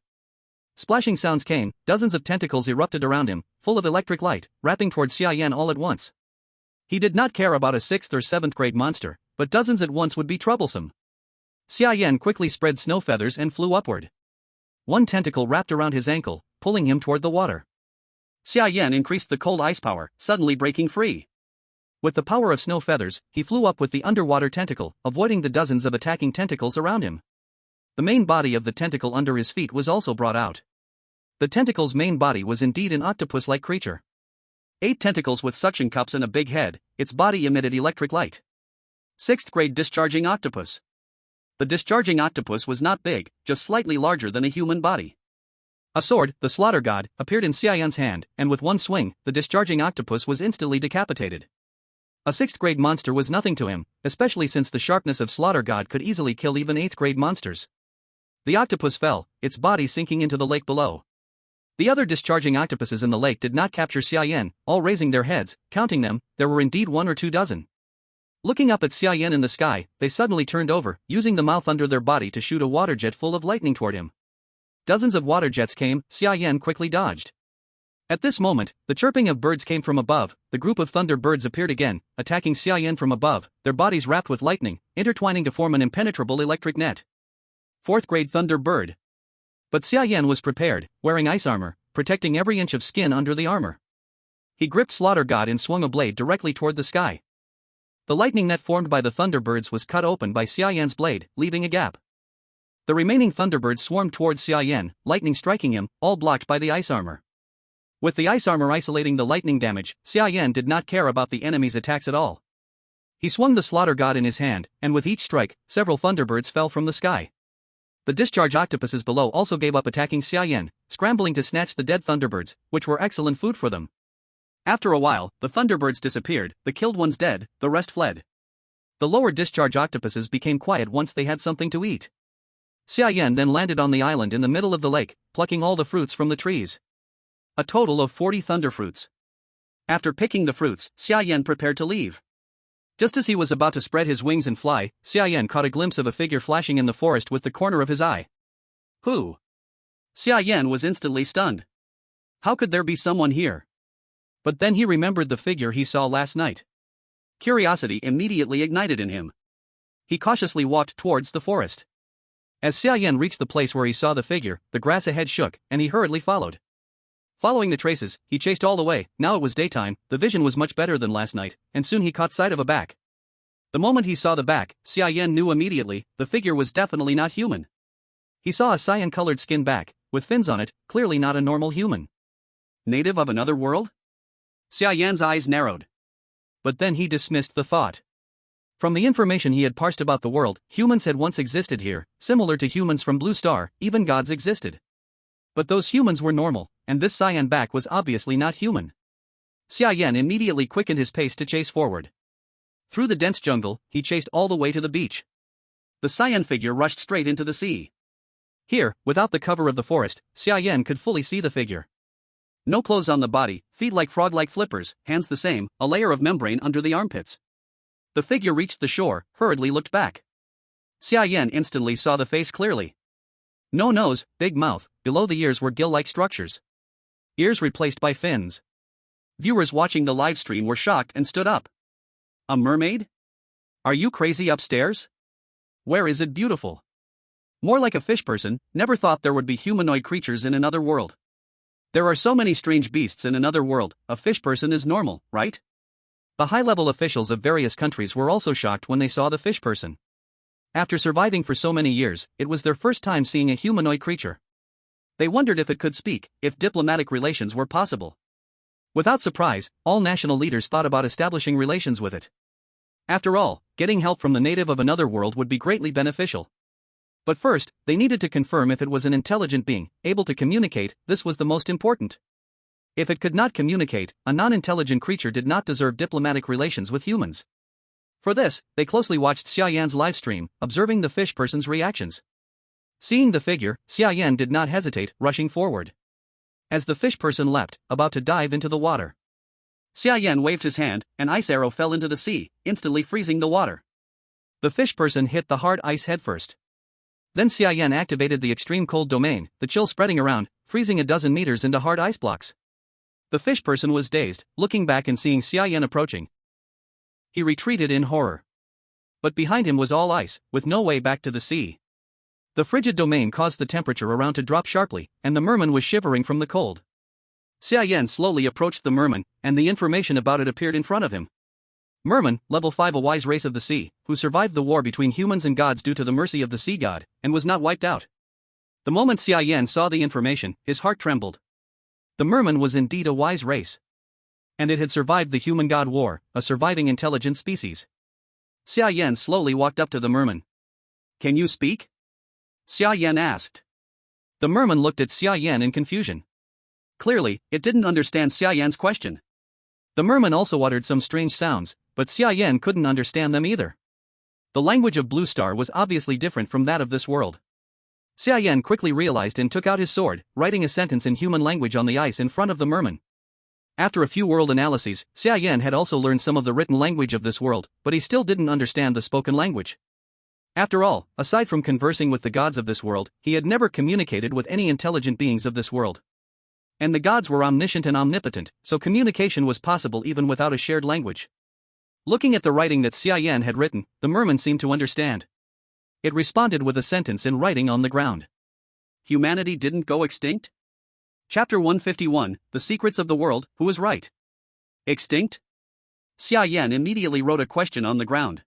Splashing sounds came, dozens of tentacles erupted around him, full of electric light, wrapping towards Xia Yan all at once. He did not care about a 6th or 7th grade monster, but dozens at once would be troublesome. Xia Yan quickly spread snow feathers and flew upward. One tentacle wrapped around his ankle, pulling him toward the water. Xia Yan increased the cold ice power, suddenly breaking free. With the power of snow feathers, he flew up with the underwater tentacle, avoiding the dozens of attacking tentacles around him. The main body of the tentacle under his feet was also brought out. The tentacle's main body was indeed an octopus-like creature. 8 tentacles with suction cups and a big head, its body emitted electric light. 6th grade discharging octopus. The discharging octopus was not big, just slightly larger than a human body. A sword, the slaughter god, appeared in Xia Yan's hand, and with one swing, the discharging octopus was instantly decapitated. A 6th grade monster was nothing to him, especially since the sharpness of slaughter god could easily kill even 8th grade monsters. The octopus fell, its body sinking into the lake below. The other discharging octopuses in the lake did not capture Xia Yan, all raising their heads. Counting them, there were indeed 1 or 2 dozen. Looking up at Xia Yan in the sky, they suddenly turned over, using the mouth under their body to shoot a water jet full of lightning toward him. Dozens of water jets came, Xia Yan quickly dodged. At this moment, the chirping of birds came from above. The group of thunder birds appeared again, attacking Xia Yan from above, their bodies wrapped with lightning, intertwining to form an impenetrable electric net. 4th grade thunder bird. But Xia Yan was prepared, wearing ice armor, protecting every inch of skin under the armor. He gripped Slaughter God and swung a blade directly toward the sky. The lightning net formed by the thunderbirds was cut open by Xia Yan's blade, leaving a gap. The remaining thunderbirds swarmed towards Xia Yan, lightning striking him, all blocked by the ice armor. With the ice armor isolating the lightning damage, Xia Yan did not care about the enemy's attacks at all. He swung the Slaughter God in his hand, and with each strike, several thunderbirds fell from the sky. The discharge octopuses below also gave up attacking Xia Yan, scrambling to snatch the dead thunderbirds, which were excellent food for them. After a while, the thunderbirds disappeared, the killed ones dead, the rest fled. The lower discharge octopuses became quiet once they had something to eat. Xia Yan then landed on the island in the middle of the lake, plucking all the fruits from the trees. A total of 40 thunderfruits. After picking the fruits, Xia Yan prepared to leave. Just as he was about to spread his wings and fly, Xia Yan caught a glimpse of a figure flashing in the forest with the corner of his eye. Who? Xia Yan was instantly stunned. How could there be someone here? But then he remembered the figure he saw last night. Curiosity immediately ignited in him. He cautiously walked towards the forest. As Xia Yan reached the place where he saw the figure, the grass ahead shook, and he hurriedly followed. Following the traces, he chased all the way. Now it was daytime, the vision was much better than last night, and soon he caught sight of a back. The moment he saw the back, Xia Yan knew immediately, the figure was definitely not human. He saw a cyan-colored skin back, with fins on it, clearly not a normal human. Native of another world? Xia Yan's eyes narrowed. But then he dismissed the thought. From the information he had parsed about the world, humans had once existed here, similar to humans from Blue Star, even gods existed. But those humans were normal, and this cyan back was obviously not human. Xia Yan immediately quickened his pace to chase forward. Through the dense jungle, he chased all the way to the beach. The cyan figure rushed straight into the sea. Here, without the cover of the forest, Xia Yan could fully see the figure. No clothes on the body, feet like frog-like flippers, hands the same, a layer of membrane under the armpits. The figure reached the shore, hurriedly looked back. Xia Yan instantly saw the face clearly. No nose, big mouth, below the ears were gill-like structures. Ears replaced by fins. Viewers watching the live stream were shocked and stood up. A mermaid? Are you crazy upstairs? Where is it beautiful? More like a fish person, never thought there would be humanoid creatures in another world. There are so many strange beasts in another world, a fish person is normal, right? The high-level officials of various countries were also shocked when they saw the fish person. After surviving for so many years, it was their first time seeing a humanoid creature. They wondered if it could speak, if diplomatic relations were possible. Without surprise, all national leaders thought about establishing relations with it. After all, getting help from the native of another world would be greatly beneficial. But first, they needed to confirm if it was an intelligent being, able to communicate. This was the most important. If it could not communicate, a non-intelligent creature did not deserve diplomatic relations with humans. For this, they closely watched Xia Yan's livestream, observing the fish person's reactions. Seeing the figure, Xia Yan did not hesitate, rushing forward. As the fish person leapt, about to dive into the water, Xia Yan waved his hand, an ice arrow fell into the sea, instantly freezing the water. The fish person hit the hard ice headfirst. Then Xia Yan activated the extreme cold domain, the chill spreading around, freezing a dozen meters into hard ice blocks. The fish person was dazed, looking back and seeing Xia Yan approaching. He retreated in horror. But behind him was all ice, with no way back to the sea. The frigid domain caused the temperature around to drop sharply, and the merman was shivering from the cold. Xia Yan slowly approached the merman, and the information about it appeared in front of him. Merman, level 5, a wise race of the sea, who survived the war between humans and gods due to the mercy of the sea god, and was not wiped out. The moment Xia Yan saw the information, his heart trembled. The merman was indeed a wise race. And it had survived the human-god war, a surviving intelligent species. Xia Yan slowly walked up to the merman. "Can you speak?" Xia Yan asked. The merman looked at Xia Yan in confusion. Clearly, it didn't understand Xia Yan's question. The merman also uttered some strange sounds, but Xia Yan couldn't understand them either. The language of Blue Star was obviously different from that of this world. Xia Yan quickly realized and took out his sword, writing a sentence in human language on the ice in front of the merman. After a few world analyses, Xia Yan had also learned some of the written language of this world, but he still didn't understand the spoken language. After all, aside from conversing with the gods of this world, he had never communicated with any intelligent beings of this world. And the gods were omniscient and omnipotent, so communication was possible even without a shared language. Looking at the writing that Xia Yan had written, the merman seemed to understand. It responded with a sentence in writing on the ground. Humanity didn't go extinct? Chapter 151, The Secrets of the World, Who is right? Extinct? Xia Yan immediately wrote a question on the ground.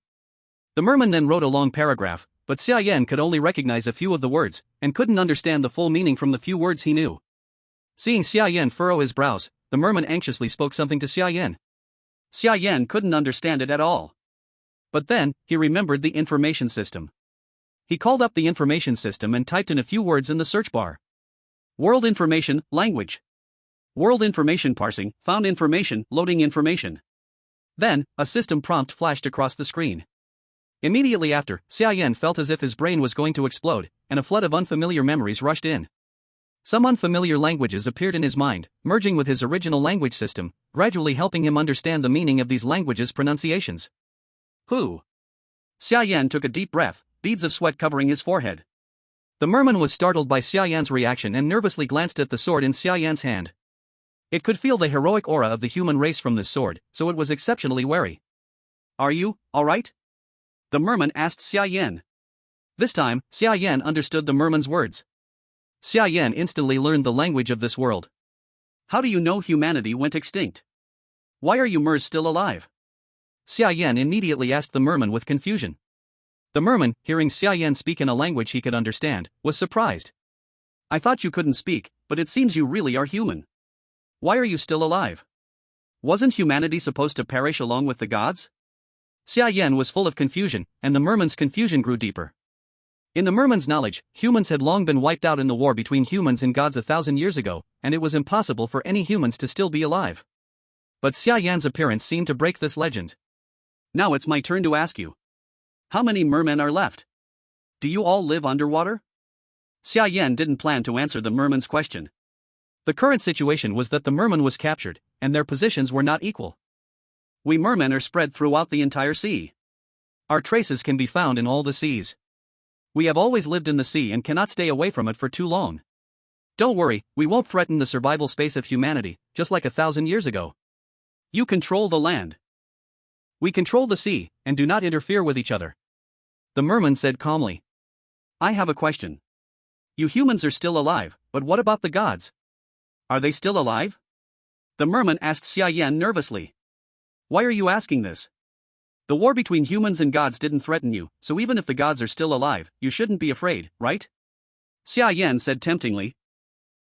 The merman then wrote a long paragraph, but Xia Yan could only recognize a few of the words, and couldn't understand the full meaning from the few words he knew. Seeing Xia Yan furrow his brows, the merman anxiously spoke something to Xia Yan. Xia Yan couldn't understand it at all. But then, he remembered the information system. He called up the information system and typed in a few words in the search bar. World information, language. World information parsing, found information, loading information. Then, a system prompt flashed across the screen. Immediately after, Xia Yan felt as if his brain was going to explode, and a flood of unfamiliar memories rushed in. Some unfamiliar languages appeared in his mind, merging with his original language system, gradually helping him understand the meaning of these languages' pronunciations. Who? Xia Yan took a deep breath, beads of sweat covering his forehead. The merman was startled by Xia Yan's reaction and nervously glanced at the sword in Xia Yan's hand. It could feel the heroic aura of the human race from this sword, so it was exceptionally wary. "Are you, alright?" the merman asked Xia Yan. This time, Xia Yan understood the merman's words. Xia Yan instantly learned the language of this world. "How do you know humanity went extinct? Why are you Mers still alive?" Xia Yan immediately asked the merman with confusion. The merman, hearing Xia Yan speak in a language he could understand, was surprised. "I thought you couldn't speak, but it seems you really are human. Why are you still alive? Wasn't humanity supposed to perish along with the gods?" Xia Yan was full of confusion, and the merman's confusion grew deeper. In the merman's knowledge, humans had long been wiped out in the war between humans and gods 1,000 years ago, and it was impossible for any humans to still be alive. But Xia Yan's appearance seemed to break this legend. "Now it's my turn to ask you. How many mermen are left? Do you all live underwater?" Xia Yan didn't plan to answer the merman's question. The current situation was that the merman was captured, and their positions were not equal. "We mermen are spread throughout the entire sea. Our traces can be found in all the seas. We have always lived in the sea and cannot stay away from it for too long. Don't worry, we won't threaten the survival space of humanity, just like 1,000 years ago. You control the land. We control the sea, and do not interfere with each other," the merman said calmly. "I have a question. You humans are still alive, but what about the gods? Are they still alive?" the merman asked Xia Yan nervously. "Why are you asking this? The war between humans and gods didn't threaten you, so even if the gods are still alive, you shouldn't be afraid, right?" Xia Yan said temptingly.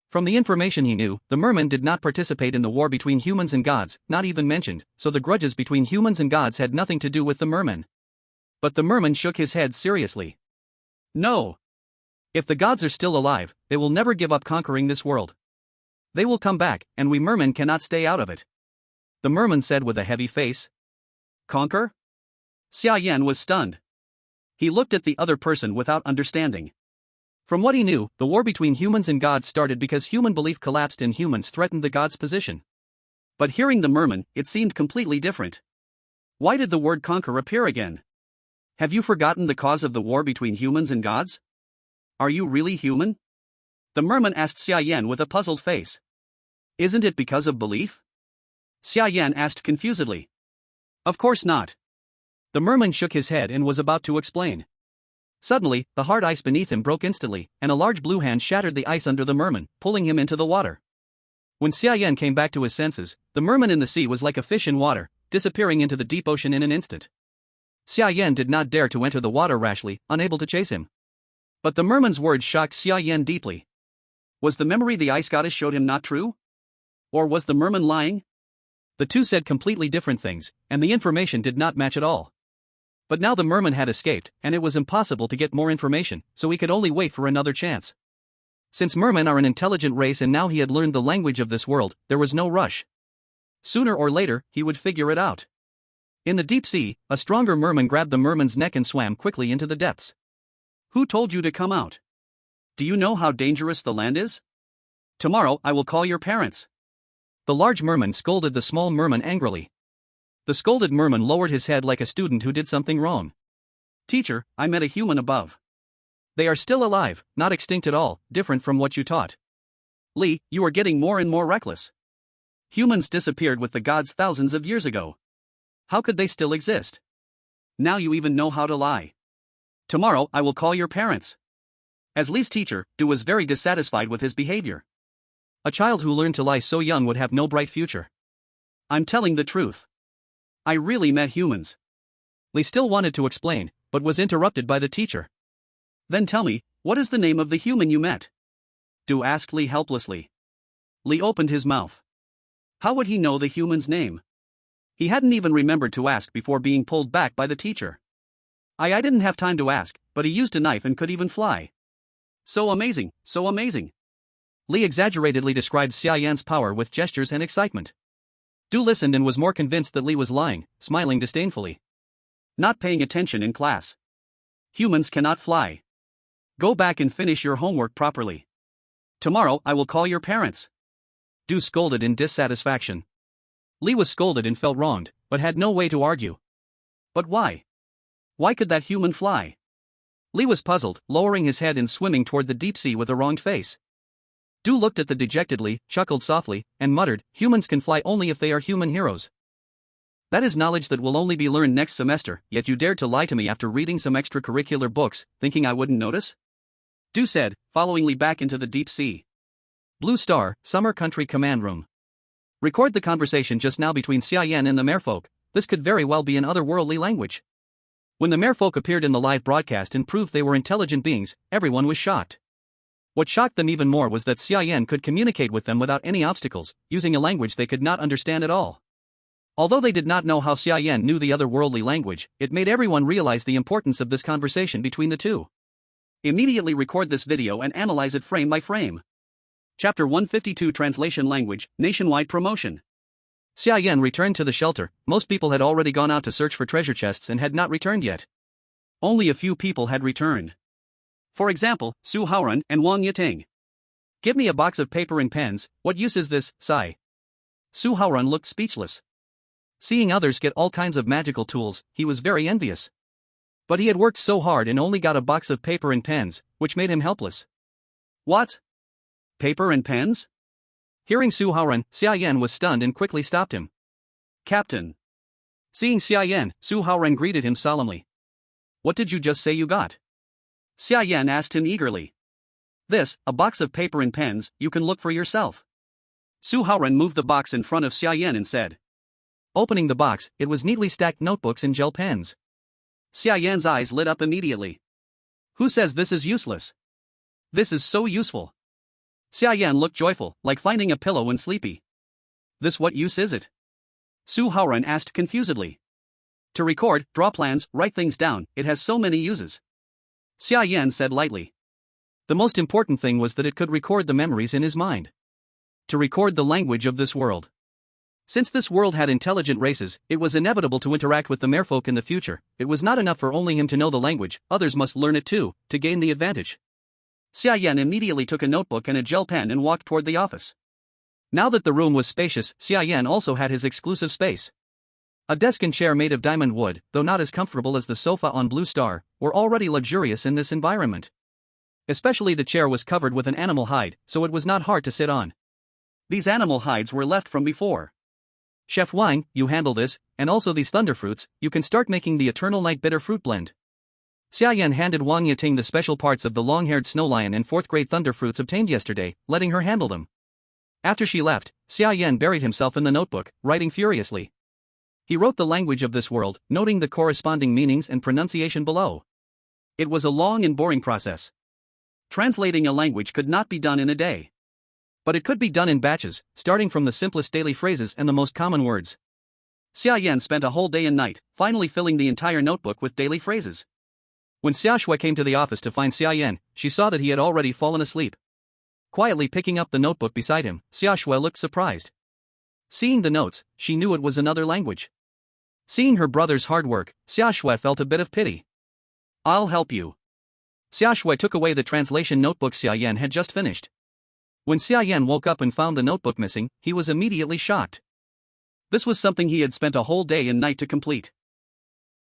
From the information he knew, the merman did not participate in the war between humans and gods, not even mentioned, so the grudges between humans and gods had nothing to do with the merman. But the merman shook his head seriously. "No. If the gods are still alive, they will never give up conquering this world. They will come back, and we mermen cannot stay out of it. The merman said with a heavy face. Conquer? Xia Yan was stunned. He looked at the other person without understanding. From what he knew, the war between humans and gods started because human belief collapsed and humans threatened the gods' position. But hearing the merman, it seemed completely different. Why did the word conquer appear again? Have you forgotten the cause of the war between humans and gods? Are you really human? The merman asked Xia Yan with a puzzled face. Isn't it because of belief? Xia Yan asked confusedly. Of course not. The merman shook his head and was about to explain. Suddenly, the hard ice beneath him broke instantly, and a large blue hand shattered the ice under the merman, pulling him into the water. When Xia Yan came back to his senses, the merman in the sea was like a fish in water, disappearing into the deep ocean in an instant. Xia Yan did not dare to enter the water rashly, unable to chase him. But the merman's words shocked Xia Yan deeply. Was the memory the ice goddess showed him not true? Or was the merman lying? The two said completely different things, and the information did not match at all. But now the merman had escaped, and it was impossible to get more information, so he could only wait for another chance. Since mermen are an intelligent race and now he had learned the language of this world, there was no rush. Sooner or later, he would figure it out. In the deep sea, a stronger merman grabbed the merman's neck and swam quickly into the depths. Who told you to come out? Do you know how dangerous the land is? Tomorrow I will call your parents. The large merman scolded the small merman angrily. The scolded merman lowered his head like a student who did something wrong. Teacher, I met a human above. They are still alive, not extinct at all, different from what you taught. Li, you are getting more and more reckless. Humans disappeared with the gods thousands of years ago. How could they still exist? Now you even know how to lie. Tomorrow I will call your parents. As Li's teacher, Du was very dissatisfied with his behavior. A child who learned to lie so young would have no bright future. I'm telling the truth. I really met humans. Li still wanted to explain, but was interrupted by the teacher. Then tell me, what is the name of the human you met? Du asked Li helplessly. Li opened his mouth. How would he know the human's name? He hadn't even remembered to ask before being pulled back by the teacher. I didn't have time to ask, but he used a knife and could even fly. So amazing, so amazing. Li exaggeratedly described Xia Yan's power with gestures and excitement. Du listened and was more convinced that Li was lying, smiling disdainfully. Not paying attention in class. Humans cannot fly. Go back and finish your homework properly. Tomorrow I will call your parents. Du scolded in dissatisfaction. Li was scolded and felt wronged, but had no way to argue. But why? Why could that human fly? Li was puzzled, lowering his head and swimming toward the deep sea with a wronged face. Du looked at the dejected Li, chuckled softly, and muttered, humans can fly only if they are human heroes. That is knowledge that will only be learned next semester, yet you dared to lie to me after reading some extracurricular books, thinking I wouldn't notice? Du said, following Li back into the deep sea. Blue Star, Summer Country Command Room. Record the conversation just now between Xia Yan and the merfolk. This could very well be an otherworldly language. When the merfolk appeared in the live broadcast and proved they were intelligent beings, everyone was shocked. What shocked them even more was that Xia Yan could communicate with them without any obstacles, using a language they could not understand at all. Although they did not know how Xia Yan knew the otherworldly language, it made everyone realize the importance of this conversation between the two. Immediately record this video and analyze it frame by frame. Chapter 152 Translation Language, Nationwide Promotion. Xia Yan returned to the shelter. Most people had already gone out to search for treasure chests and had not returned yet. Only a few people had returned. For example, Su Haoran and Wang Yiting. Give me a box of paper and pens, what use is this, Sai? Su Haoran looked speechless. Seeing others get all kinds of magical tools, he was very envious. But he had worked so hard and only got a box of paper and pens, which made him helpless. What? Paper and pens? Hearing Su Haoran, Xia Yan was stunned and quickly stopped him. Captain. Seeing Xia Yan, Su Haoran greeted him solemnly. What did you just say you got? Xia Yan asked him eagerly. This, a box of paper and pens, you can look for yourself. Su Haoran moved the box in front of Xia Yan and said. Opening the box, it was neatly stacked notebooks and gel pens. Xia Yan's eyes lit up immediately. Who says this is useless? This is so useful. Xia Yan looked joyful, like finding a pillow when sleepy. This what use is it? Su Haoran asked confusedly. To record, draw plans, write things down, it has so many uses. Xia Yan said lightly. The most important thing was that it could record the memories in his mind. To record the language of this world. Since this world had intelligent races, it was inevitable to interact with the merfolk in the future. It was not enough for only him to know the language, others must learn it too, to gain the advantage. Xia Yan immediately took a notebook and a gel pen and walked toward the office. Now that the room was spacious, Xia Yan also had his exclusive space. A desk and chair made of diamond wood, though not as comfortable as the sofa on Blue Star, were already luxurious in this environment. Especially the chair was covered with an animal hide, so it was not hard to sit on. These animal hides were left from before. Chef Wang, you handle this, and also these thunderfruits, you can start making the Eternal Night Bitter Fruit Blend. Xia Yan handed Wang Yating the special parts of the long-haired snow lion and 4th grade thunderfruits obtained yesterday, letting her handle them. After she left, Xia Yan buried himself in the notebook, writing furiously. He wrote the language of this world, noting the corresponding meanings and pronunciation below. It was a long and boring process. Translating a language could not be done in a day. But it could be done in batches, starting from the simplest daily phrases and the most common words. Xia Yan spent a whole day and night, finally filling the entire notebook with daily phrases. When Sasha came to the office to find Xia Yan, she saw that he had already fallen asleep. Quietly picking up the notebook beside him, Sasha looked surprised. Seeing the notes, she knew it was another language. Seeing her brother's hard work, Sasha felt a bit of pity. I'll help you. Sasha took away the translation notebook Xia Yan had just finished. When Xia Yan woke up and found the notebook missing, he was immediately shocked. This was something he had spent a whole day and night to complete.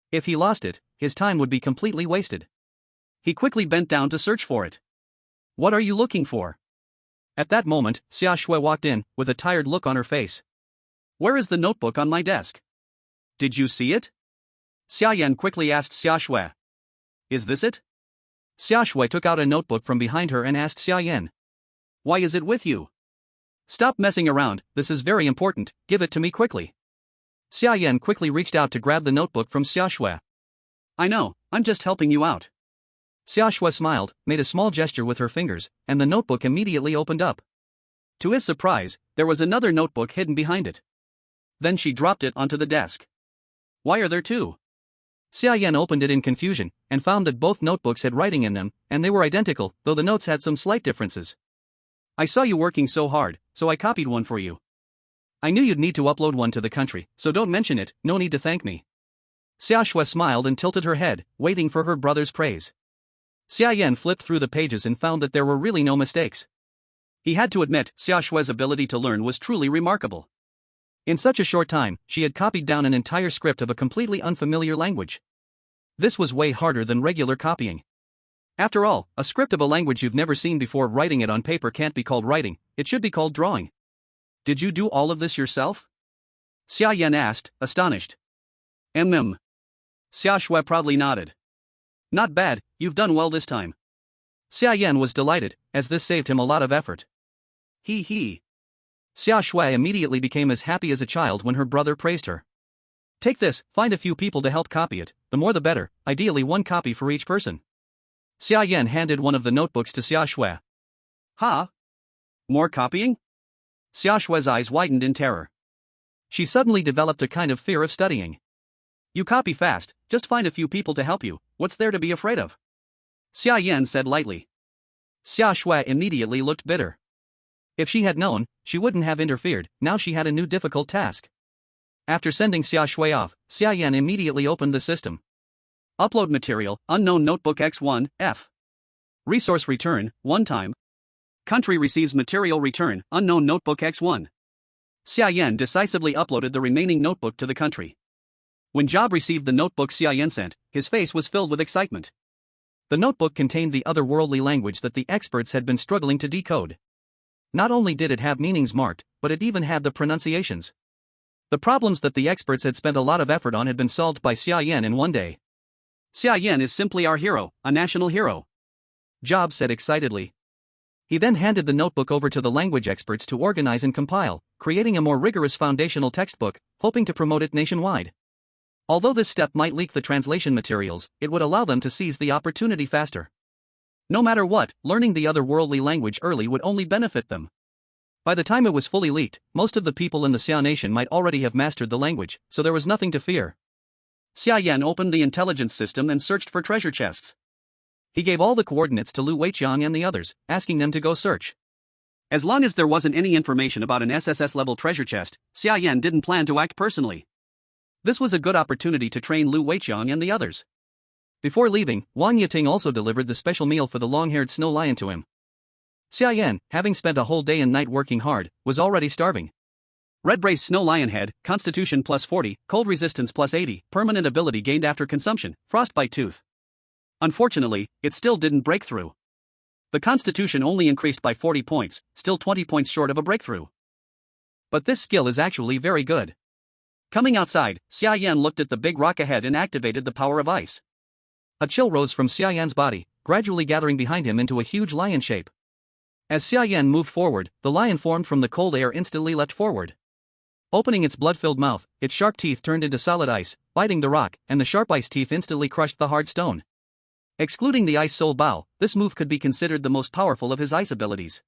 If he lost it, his time would be completely wasted. He quickly bent down to search for it. What are you looking for? At that moment, Xia Shui walked in, with a tired look on her face. Where is the notebook on my desk? Did you see it? Xia Yan quickly asked Xia Shui. Is this it? Xia Shui took out a notebook from behind her and asked Xia Yan. Why is it with you? Stop messing around, this is very important, give it to me quickly. Xia Yan quickly reached out to grab the notebook from Xia Shui. I know, I'm just helping you out. Xia Shui smiled, made a small gesture with her fingers, and the notebook immediately opened up. To his surprise, there was another notebook hidden behind it. Then she dropped it onto the desk. Why are there two? Xia Yan opened it in confusion, and found that both notebooks had writing in them, and they were identical, though the notes had some slight differences. I saw you working so hard, so I copied one for you. I knew you'd need to upload one to the country, so don't mention it, no need to thank me. Xia Shui smiled and tilted her head, waiting for her brother's praise. Xia Yan flipped through the pages and found that there were really no mistakes. He had to admit, Xia Shui's ability to learn was truly remarkable. In such a short time, she had copied down an entire script of a completely unfamiliar language. This was way harder than regular copying. After all, a script of a language you've never seen before, writing it on paper can't be called writing, it should be called drawing. Did you do all of this yourself? Xia Yan asked, astonished. Xia Shui proudly nodded. Not bad, you've done well this time. Xia Yan was delighted, as this saved him a lot of effort. He. Xia Shui immediately became as happy as a child when her brother praised her. Take this, find a few people to help copy it, the more the better, ideally one copy for each person. Xia Yan handed one of the notebooks to Xia Shui. Huh? More copying? Xia Shui's eyes widened in terror. She suddenly developed a kind of fear of studying. You copy fast, just find a few people to help you, what's there to be afraid of? Xia Yan said lightly. Xia Shui immediately looked bitter. If she had known, she wouldn't have interfered, now she had a new difficult task. After sending Xia Shui off, Xia Yan immediately opened the system. Upload material, unknown notebook X1, F. Resource return, one time. Country receives material return, unknown notebook X1. Xia Yan decisively uploaded the remaining notebook to the country. When Job received the notebook Xia Yan sent, his face was filled with excitement. The notebook contained the otherworldly language that the experts had been struggling to decode. Not only did it have meanings marked, but it even had the pronunciations. The problems that the experts had spent a lot of effort on had been solved by Xia Yan in one day. Xia Yan is simply our hero, a national hero. Job said excitedly. He then handed the notebook over to the language experts to organize and compile, creating a more rigorous foundational textbook, hoping to promote it nationwide. Although this step might leak the translation materials, it would allow them to seize the opportunity faster. No matter what, learning the otherworldly language early would only benefit them. By the time it was fully leaked, most of the people in the Xia nation might already have mastered the language, so there was nothing to fear. Xia Yan opened the intelligence system and searched for treasure chests. He gave all the coordinates to Lu Weiqiang and the others, asking them to go search. As long as there wasn't any information about an SSS-level treasure chest, Xia Yan didn't plan to act personally. This was a good opportunity to train Lu Weiqiang and the others. Before leaving, Wang Yiting also delivered the special meal for the long-haired snow lion to him. Xia Yan, having spent a whole day and night working hard, was already starving. Red Brace Snow Lion Head, Constitution plus 40, Cold Resistance plus 80, permanent ability gained after consumption, Frostbite Tooth. Unfortunately, it still didn't break through. The Constitution only increased by 40 points, still 20 points short of a breakthrough. But this skill is actually very good. Coming outside, Xia Yan looked at the big rock ahead and activated the power of ice. A chill rose from Xia Yan's body, gradually gathering behind him into a huge lion shape. As Xia Yan moved forward, the lion formed from the cold air instantly leapt forward. Opening its blood-filled mouth, its sharp teeth turned into solid ice, biting the rock, and the sharp ice teeth instantly crushed the hard stone. Excluding the Ice Soul Bow, this move could be considered the most powerful of his ice abilities.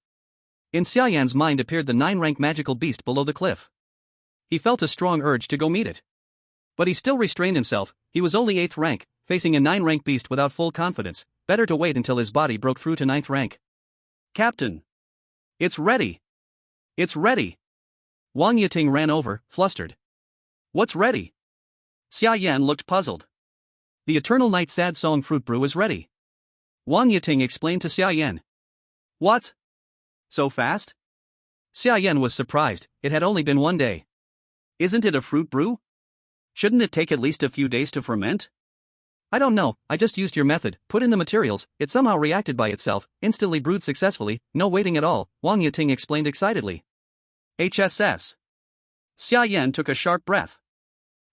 In Xia Yan's mind appeared the 9-rank magical beast below the cliff. He felt a strong urge to go meet it. But he still restrained himself. He was only 8th rank, facing a 9-rank beast without full confidence. Better to wait until his body broke through to 9th rank. Captain! It's ready! It's ready! Wang Yiting ran over, flustered. What's ready? Xia Yan looked puzzled. The Eternal Night Sad Song Fruit Brew is ready. Wang Yiting explained to Xia Yan. What? So fast? Xia Yan was surprised. It had only been 1 day. Isn't it a fruit brew? Shouldn't it take at least a few days to ferment? I don't know, I just used your method, put in the materials, it somehow reacted by itself, instantly brewed successfully, no waiting at all, Wang Yiting explained excitedly. HSS. Xia Yan took a sharp breath.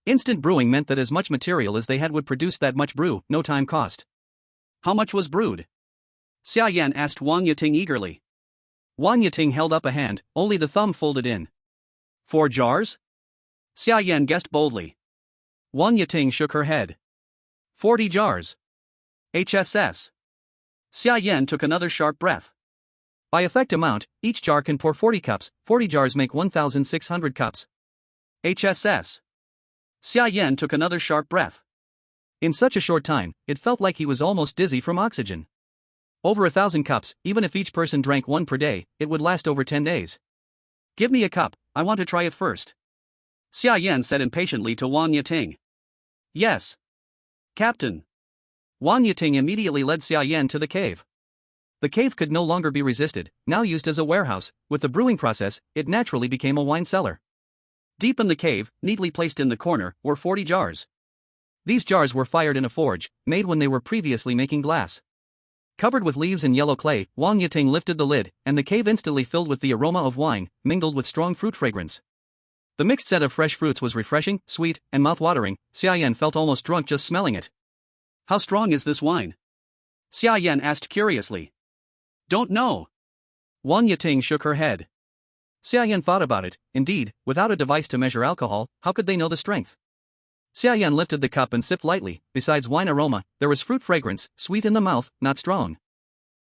Instant brewing meant that as much material as they had would produce that much brew, no time cost. How much was brewed? Xia Yan asked Wang Yiting eagerly. Wang Yiting held up a hand, only the thumb folded in. 4 jars? Xia Yan guessed boldly. Wang Yiting shook her head. 40 jars. HSS. Xia Yan took another sharp breath. By effect amount, each jar can pour 40 cups, 40 jars make 1,600 cups. HSS. Xia Yan took another sharp breath. In such a short time, it felt like he was almost dizzy from oxygen. Over 1,000 cups, even if each person drank 1 per day, it would last over 10 days. Give me a cup, I want to try it first. Xia Yan said impatiently to Wang Yiting. Yes. Captain. Wang Yiting immediately led Xia Yan to the cave. The cave could no longer be resisted, now used as a warehouse. With the brewing process, it naturally became a wine cellar. Deep in the cave, neatly placed in the corner, were 40 jars. These jars were fired in a forge, made when they were previously making glass. Covered with leaves and yellow clay, Wang Yiting lifted the lid, and the cave instantly filled with the aroma of wine, mingled with strong fruit fragrance. The mixed set of fresh fruits was refreshing, sweet, and mouth-watering. Xia Yan felt almost drunk just smelling it. How strong is this wine? Xia Yan asked curiously. Don't know. Wang Yiting shook her head. Xia Yan thought about it. Indeed, without a device to measure alcohol, how could they know the strength? Xia Yan lifted the cup and sipped lightly. Besides wine aroma, there was fruit fragrance, sweet in the mouth, not strong.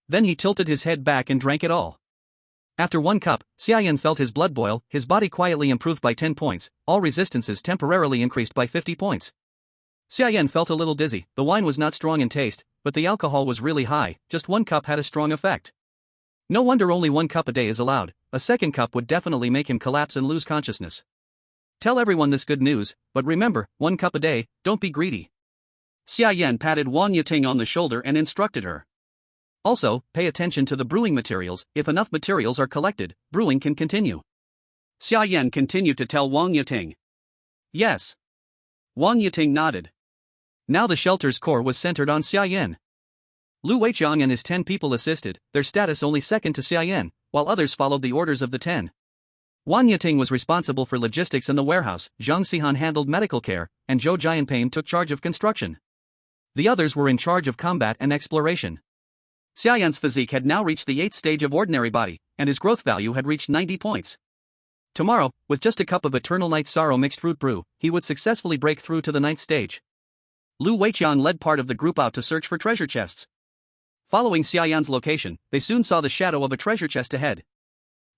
Then he tilted his head back and drank it all. After 1 cup, Xia Yan felt his blood boil, his body quietly improved by 10 points, all resistances temporarily increased by 50 points. Xia Yan felt a little dizzy. The wine was not strong in taste, but the alcohol was really high. Just 1 cup had a strong effect. No wonder only 1 cup a day is allowed. A second cup would definitely make him collapse and lose consciousness. Tell everyone this good news, but remember, 1 cup a day, don't be greedy. Xia Yan patted Wang Yiting on the shoulder and instructed her. Also, pay attention to the brewing materials. If enough materials are collected, brewing can continue. Xia Yan continued to tell Wang Yiting. Yes. Wang Yiting nodded. Now the shelter's core was centered on Xia Yan. Lu Weiqiang and his 10 people assisted, their status only second to Xia Yan, while others followed the orders of the 10. Wang Yiting was responsible for logistics in the warehouse, Zhang Xihan handled medical care, and Zhou Jianping took charge of construction. The others were in charge of combat and exploration. Xia Yan's physique had now reached the 8th stage of ordinary body, and his growth value had reached 90 points. Tomorrow, with just a cup of Eternal Night Sorrow mixed fruit brew, he would successfully break through to the 9th stage. Lu Weiqiang led part of the group out to search for treasure chests. Following Xia Yan's location, they soon saw the shadow of a treasure chest ahead.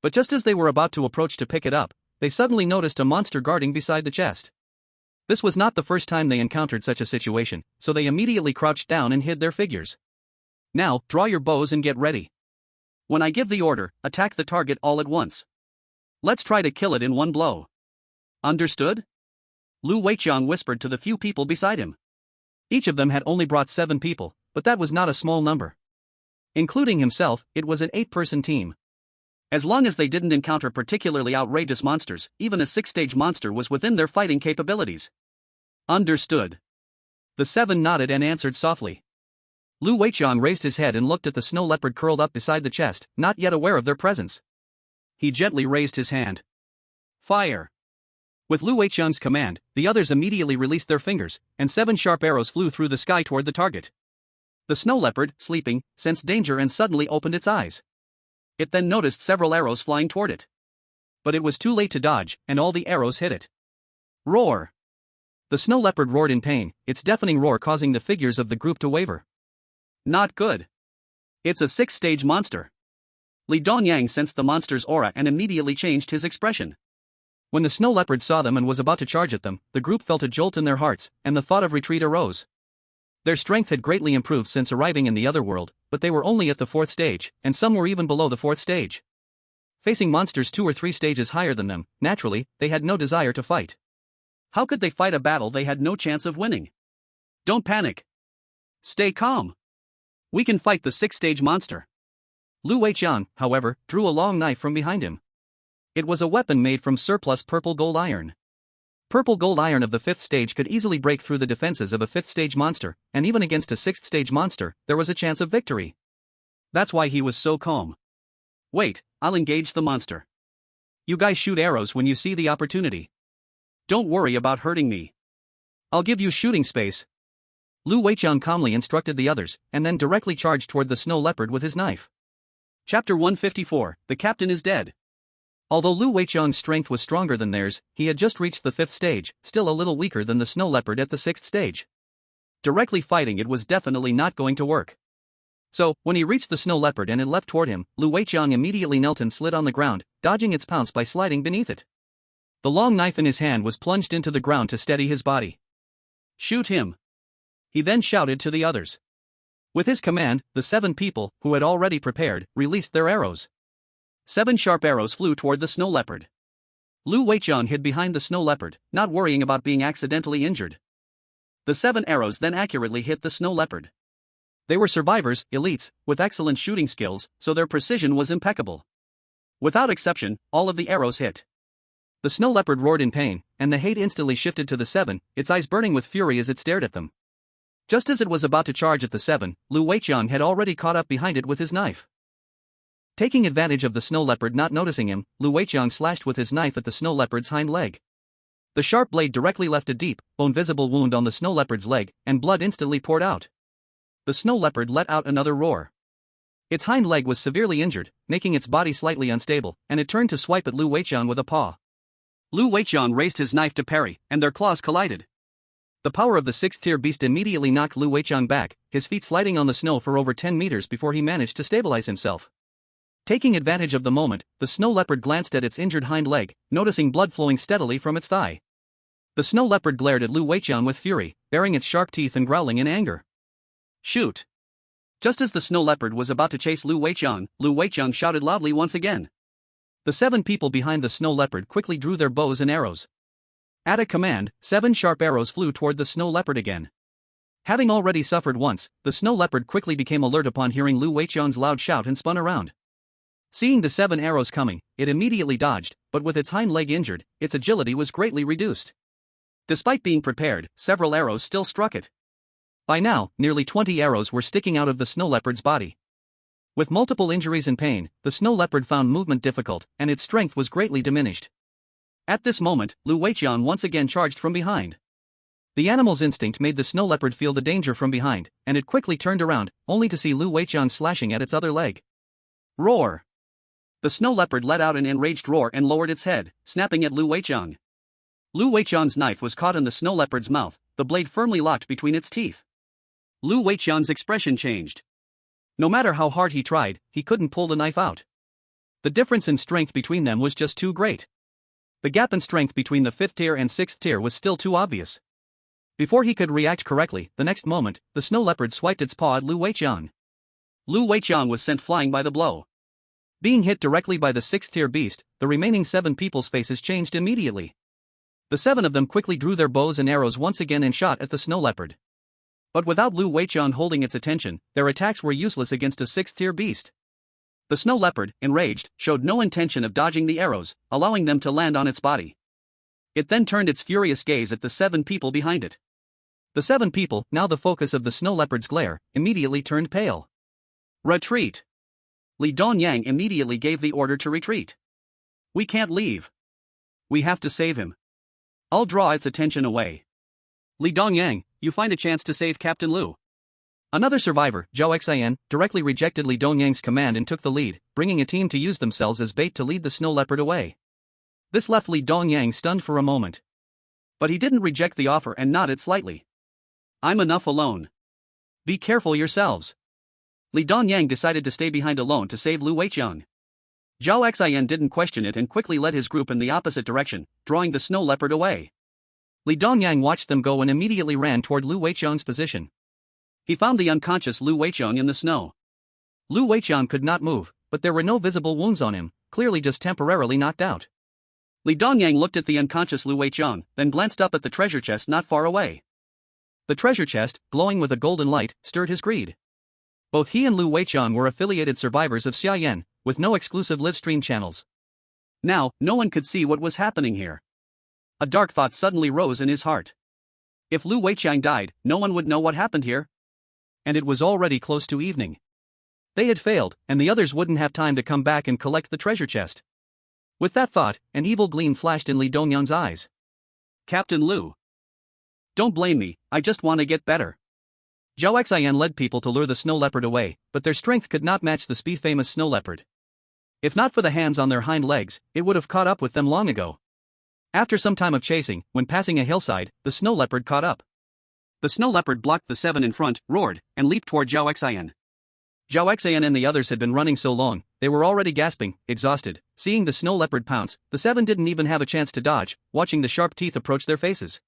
But just as they were about to approach to pick it up, they suddenly noticed a monster guarding beside the chest. This was not the first time they encountered such a situation, so they immediately crouched down and hid their figures. Now, draw your bows and get ready. When I give the order, attack the target all at once. Let's try to kill it in one blow. Understood? Lu Weiqiang whispered to the few people beside him. Each of them had only brought 7 people, but that was not a small number. Including himself, it was an 8-person team. As long as they didn't encounter particularly outrageous monsters, even a 6-stage monster was within their fighting capabilities. Understood. The 7 nodded and answered softly. Lu Weiqiang raised his head and looked at the snow leopard curled up beside the chest, not yet aware of their presence. He gently raised his hand. Fire! With Lu Weiqiang's command, the others immediately released their fingers, and 7 sharp arrows flew through the sky toward the target. The snow leopard, sleeping, sensed danger and suddenly opened its eyes. It then noticed several arrows flying toward it. But it was too late to dodge, and all the arrows hit it. Roar! The snow leopard roared in pain, its deafening roar causing the figures of the group to waver. Not good. It's a 6-stage monster. Li Dongyang sensed the monster's aura and immediately changed his expression. When the snow leopard saw them and was about to charge at them, the group felt a jolt in their hearts, and the thought of retreat arose. Their strength had greatly improved since arriving in the other world, but they were only at the 4th stage, and some were even below the 4th stage. Facing monsters 2 or 3 stages higher than them, naturally, they had no desire to fight. How could they fight a battle they had no chance of winning? Don't panic. Stay calm. We can fight the 6-stage monster. Lu Weiqiang, however, drew a long knife from behind him. It was a weapon made from surplus purple gold iron. Purple gold iron of the 5th stage could easily break through the defenses of a 5th stage monster, and even against a 6th stage monster, there was a chance of victory. That's why he was so calm. Wait, I'll engage the monster. You guys shoot arrows when you see the opportunity. Don't worry about hurting me. I'll give you shooting space. Lu Weiqiang calmly instructed the others, and then directly charged toward the snow leopard with his knife. Chapter 154, The Captain is Dead. Although Lu Weiqiang's strength was stronger than theirs, he had just reached the 5th stage, still a little weaker than the snow leopard at the 6th stage. Directly fighting it was definitely not going to work. So, when he reached the snow leopard and it leapt toward him, Lu Weiqiang immediately knelt and slid on the ground, dodging its pounce by sliding beneath it. The long knife in his hand was plunged into the ground to steady his body. Shoot him! He then shouted to the others. With his command, the 7 people, who had already prepared, released their arrows. 7 sharp arrows flew toward the snow leopard. Lu Weiqiang hid behind the snow leopard, not worrying about being accidentally injured. The 7 arrows then accurately hit the snow leopard. They were survivors, elites, with excellent shooting skills, so their precision was impeccable. Without exception, all of the arrows hit. The snow leopard roared in pain, and the hate instantly shifted to the 7, its eyes burning with fury as it stared at them. Just as it was about to charge at the 7, Lu Weiqiang had already caught up behind it with his knife. Taking advantage of the snow leopard not noticing him, Lu Weiqiang slashed with his knife at the snow leopard's hind leg. The sharp blade directly left a deep, bone-visible wound on the snow leopard's leg, and blood instantly poured out. The snow leopard let out another roar. Its hind leg was severely injured, making its body slightly unstable, and it turned to swipe at Lu Weiqiang with a paw. Lu Weiqiang raised his knife to parry, and their claws collided. The power of the 6th-tier beast immediately knocked Lu Weiqiang back, his feet sliding on the snow for over 10 meters before he managed to stabilize himself. Taking advantage of the moment, the snow leopard glanced at its injured hind leg, noticing blood flowing steadily from its thigh. The snow leopard glared at Lu Weiqiang with fury, baring its sharp teeth and growling in anger. Shoot! Just as the snow leopard was about to chase Lu Weiqiang shouted loudly once again. The 7 people behind the snow leopard quickly drew their bows and arrows. At a command, 7 sharp arrows flew toward the snow leopard again. Having already suffered once, the snow leopard quickly became alert upon hearing Lu Weiqiang's loud shout and spun around. Seeing the 7 arrows coming, it immediately dodged, but with its hind leg injured, its agility was greatly reduced. Despite being prepared, several arrows still struck it. By now, nearly 20 arrows were sticking out of the snow leopard's body. With multiple injuries and pain, the snow leopard found movement difficult, and its strength was greatly diminished. At this moment, Lu Weiqiang once again charged from behind. The animal's instinct made the snow leopard feel the danger from behind, and it quickly turned around, only to see Lu Weiqiang slashing at its other leg. Roar! The snow leopard let out an enraged roar and lowered its head, snapping at Lu Weiqiang. Lu Weiqiang's knife was caught in the snow leopard's mouth, the blade firmly locked between its teeth. Lu Weiqiang's expression changed. No matter how hard he tried, he couldn't pull the knife out. The difference in strength between them was just too great. The gap in strength between the 5th tier and 6th tier was still too obvious. Before he could react correctly, the next moment, the snow leopard swiped its paw at Lu Weiqiang. Lu Weiqiang was sent flying by the blow. Being hit directly by the 6th-tier beast, the remaining 7 people's faces changed immediately. The 7 of them quickly drew their bows and arrows once again and shot at the snow leopard. But without Lu Weiqian holding its attention, their attacks were useless against a 6th-tier beast. The snow leopard, enraged, showed no intention of dodging the arrows, allowing them to land on its body. It then turned its furious gaze at the 7 people behind it. The 7 people, now the focus of the snow leopard's glare, immediately turned pale. Retreat! Li Dongyang immediately gave the order to retreat. We can't leave. We have to save him. I'll draw its attention away. Li Dongyang, you find a chance to save Captain Lu. Another survivor, Zhao Xian, directly rejected Li Dongyang's command and took the lead, bringing a team to use themselves as bait to lead the snow leopard away. This left Li Dongyang stunned for a moment. But he didn't reject the offer and nodded slightly. I'm enough alone. Be careful yourselves. Li Dongyang decided to stay behind alone to save Lu Weiqian. Zhao Xian didn't question it and quickly led his group in the opposite direction, drawing the snow leopard away. Li Dongyang watched them go and immediately ran toward Lu Weiqian's position. He found the unconscious Lu Weiqian in the snow. Lu Weiqian could not move, but there were no visible wounds on him, clearly just temporarily knocked out. Li Dongyang looked at the unconscious Lu Weiqian, then glanced up at the treasure chest not far away. The treasure chest, glowing with a golden light, stirred his greed. Both he and Lu Weiqian were affiliated survivors of Xia Yan, with no exclusive livestream channels. Now, no one could see what was happening here. A dark thought suddenly rose in his heart. If Lu Weiqian died, no one would know what happened here. And it was already close to evening. They had failed, and the others wouldn't have time to come back and collect the treasure chest. With that thought, an evil gleam flashed in Li Dongyang's eyes. Captain Lu. Don't blame me, I just want to get better. Zhao Xian led people to lure the snow leopard away, but their strength could not match the speed-famous snow leopard. If not for the hands on their hind legs, it would have caught up with them long ago. After some time of chasing, when passing a hillside, the snow leopard caught up. The snow leopard blocked the 7 in front, roared, and leaped toward Zhao Xian. Zhao Xian and the others had been running so long, they were already gasping, exhausted. Seeing the snow leopard pounce, the 7 didn't even have a chance to dodge, watching the sharp teeth approach their faces.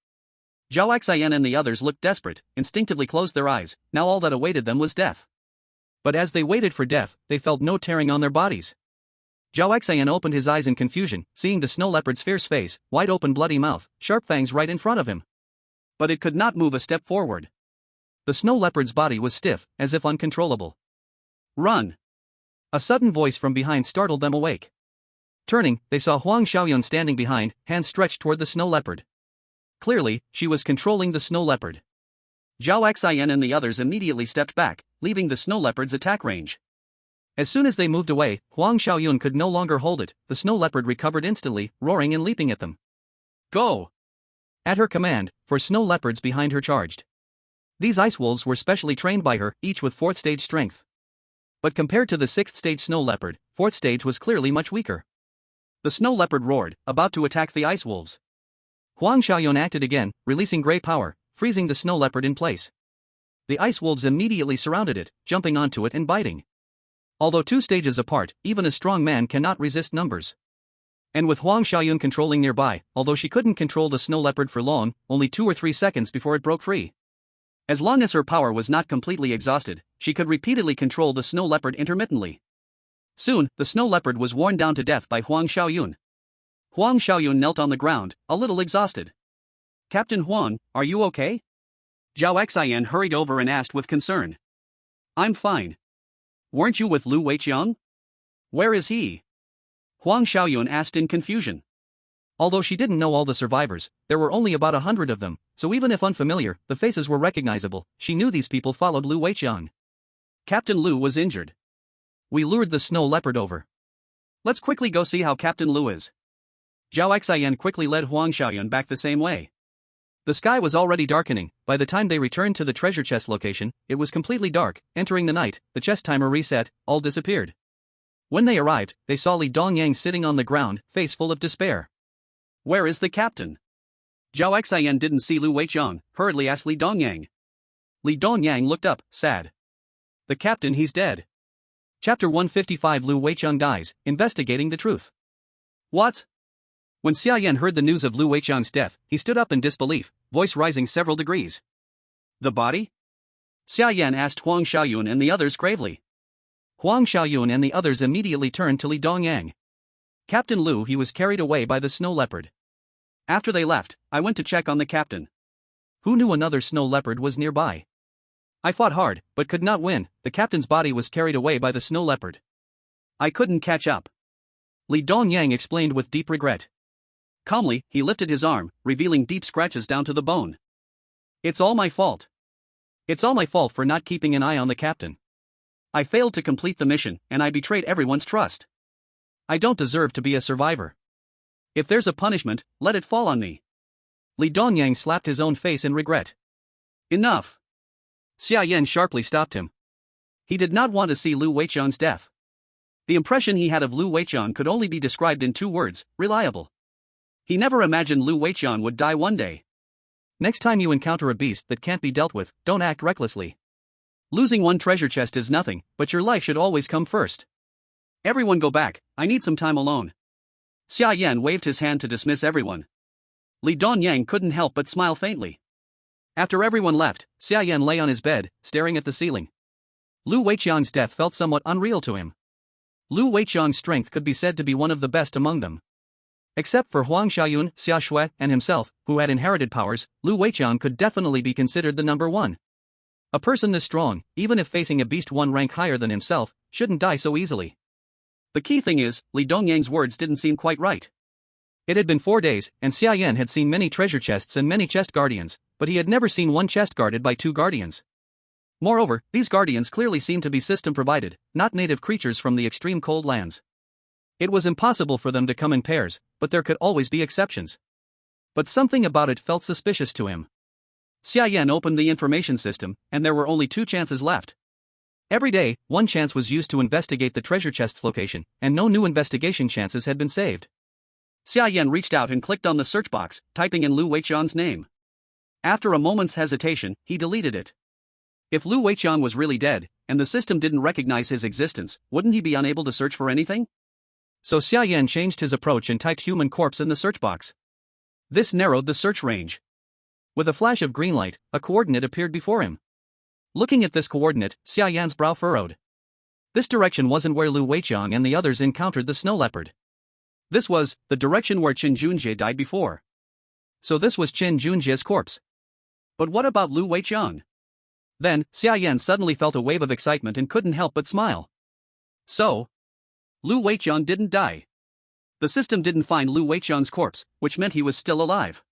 Zhao Xian and the others looked desperate, instinctively closed their eyes. Now all that awaited them was death. But as they waited for death, they felt no tearing on their bodies. Zhao Xian opened his eyes in confusion, seeing the snow leopard's fierce face, wide-open bloody mouth, sharp fangs right in front of him. But it could not move a step forward. The snow leopard's body was stiff, as if uncontrollable. Run! A sudden voice from behind startled them awake. Turning, they saw Huang Xiaoyun standing behind, hands stretched toward the snow leopard. Clearly, she was controlling the snow leopard. Zhao Xian and the others immediately stepped back, leaving the snow leopard's attack range. As soon as they moved away, Huang Xiaoyun could no longer hold it. The snow leopard recovered instantly, roaring and leaping at them. Go! At her command, 4 snow leopards behind her charged. These ice wolves were specially trained by her, each with 4th stage strength. But compared to the 6th stage snow leopard, 4th stage was clearly much weaker. The snow leopard roared, about to attack the ice wolves. Huang Xiaoyun acted again, releasing gray power, freezing the snow leopard in place. The ice wolves immediately surrounded it, jumping onto it and biting. Although 2 stages apart, even a strong man cannot resist numbers. And with Huang Xiaoyun controlling nearby, although she couldn't control the snow leopard for long, only 2 or 3 seconds before it broke free. As long as her power was not completely exhausted, she could repeatedly control the snow leopard intermittently. Soon, the snow leopard was worn down to death by Huang Xiaoyun. Huang Xiaoyun knelt on the ground, a little exhausted. Captain Huang, are you okay? Zhao Xian hurried over and asked with concern. I'm fine. Weren't you with Lu Weiqian? Where is he? Huang Xiaoyun asked in confusion. Although she didn't know all the survivors, there were only about 100 of them, so even if unfamiliar, the faces were recognizable. She knew these people followed Lu Weiqian. Captain Lu was injured. We lured the snow leopard over. Let's quickly go see how Captain Lu is. Zhao Xian quickly led Huang Xiaoyun back the same way. The sky was already darkening. By the time they returned to the treasure chest location, it was completely dark. Entering the night, the chest timer reset, all disappeared. When they arrived, they saw Li Dongyang sitting on the ground, face full of despair. Where is the captain? Zhao Xian didn't see Lu Weiqian, hurriedly asked Li Dongyang. Li Dongyang looked up, sad. The captain, he's dead. Chapter 155 Lu Weiqian dies, investigating the truth. What? When Xia Yan heard the news of Lu Weiqian's death, he stood up in disbelief, voice rising several degrees. The body? Xia Yan asked Huang Xiaoyun and the others gravely. Huang Xiaoyun and the others immediately turned to Li Dongyang. Captain Lu, he was carried away by the snow leopard. After they left, I went to check on the captain. Who knew another snow leopard was nearby? I fought hard, but could not win. The captain's body was carried away by the snow leopard. I couldn't catch up. Li Dongyang explained with deep regret. Calmly, he lifted his arm, revealing deep scratches down to the bone. It's all my fault. It's all my fault for not keeping an eye on the captain. I failed to complete the mission, and I betrayed everyone's trust. I don't deserve to be a survivor. If there's a punishment, let it fall on me. Li Dongyang slapped his own face in regret. Enough. Xia Yan sharply stopped him. He did not want to see Lu Weiqiang's death. The impression he had of Lu Weiqiang could only be described in 2 words, reliable. He never imagined Lu Weiqiang would die one day. Next time you encounter a beast that can't be dealt with, don't act recklessly. Losing one treasure chest is nothing, but your life should always come first. Everyone go back, I need some time alone. Xia Yan waved his hand to dismiss everyone. Li Dongyang couldn't help but smile faintly. After everyone left, Xia Yan lay on his bed, staring at the ceiling. Lu Weiqiang's death felt somewhat unreal to him. Lu Weiqiang's strength could be said to be one of the best among them. Except for Huang Xiaoyun, Xia Shui, and himself, who had inherited powers, Lu Weiqiang could definitely be considered the number 1. A person this strong, even if facing a beast 1 rank higher than himself, shouldn't die so easily. The key thing is, Li Dongyang's words didn't seem quite right. It had been 4 days, and Xia Yan had seen many treasure chests and many chest guardians, but he had never seen one chest guarded by 2 guardians. Moreover, these guardians clearly seemed to be system-provided, not native creatures from the extreme cold lands. It was impossible for them to come in pairs, but there could always be exceptions. But something about it felt suspicious to him. Xia Yan opened the information system, and there were only 2 chances left. Every day, 1 chance was used to investigate the treasure chest's location, and no new investigation chances had been saved. Xia Yan reached out and clicked on the search box, typing in Lu Weiqiang's name. After a moment's hesitation, he deleted it. If Lu Weiqiang was really dead, and the system didn't recognize his existence, wouldn't he be unable to search for anything? So Xia Yan changed his approach and typed human corpse in the search box. This narrowed the search range. With a flash of green light, a coordinate appeared before him. Looking at this coordinate, Xia Yan's brow furrowed. This direction wasn't where Lu Weiqiang and the others encountered the snow leopard. This was the direction where Qin Junjie died before. So this was Qin Junjie's corpse. But what about Lu Weiqiang? Then, Xia Yan suddenly felt a wave of excitement and couldn't help but smile. So, Lu Weiqiang didn't die. The system didn't find Lu Weiqiang's corpse, which meant he was still alive.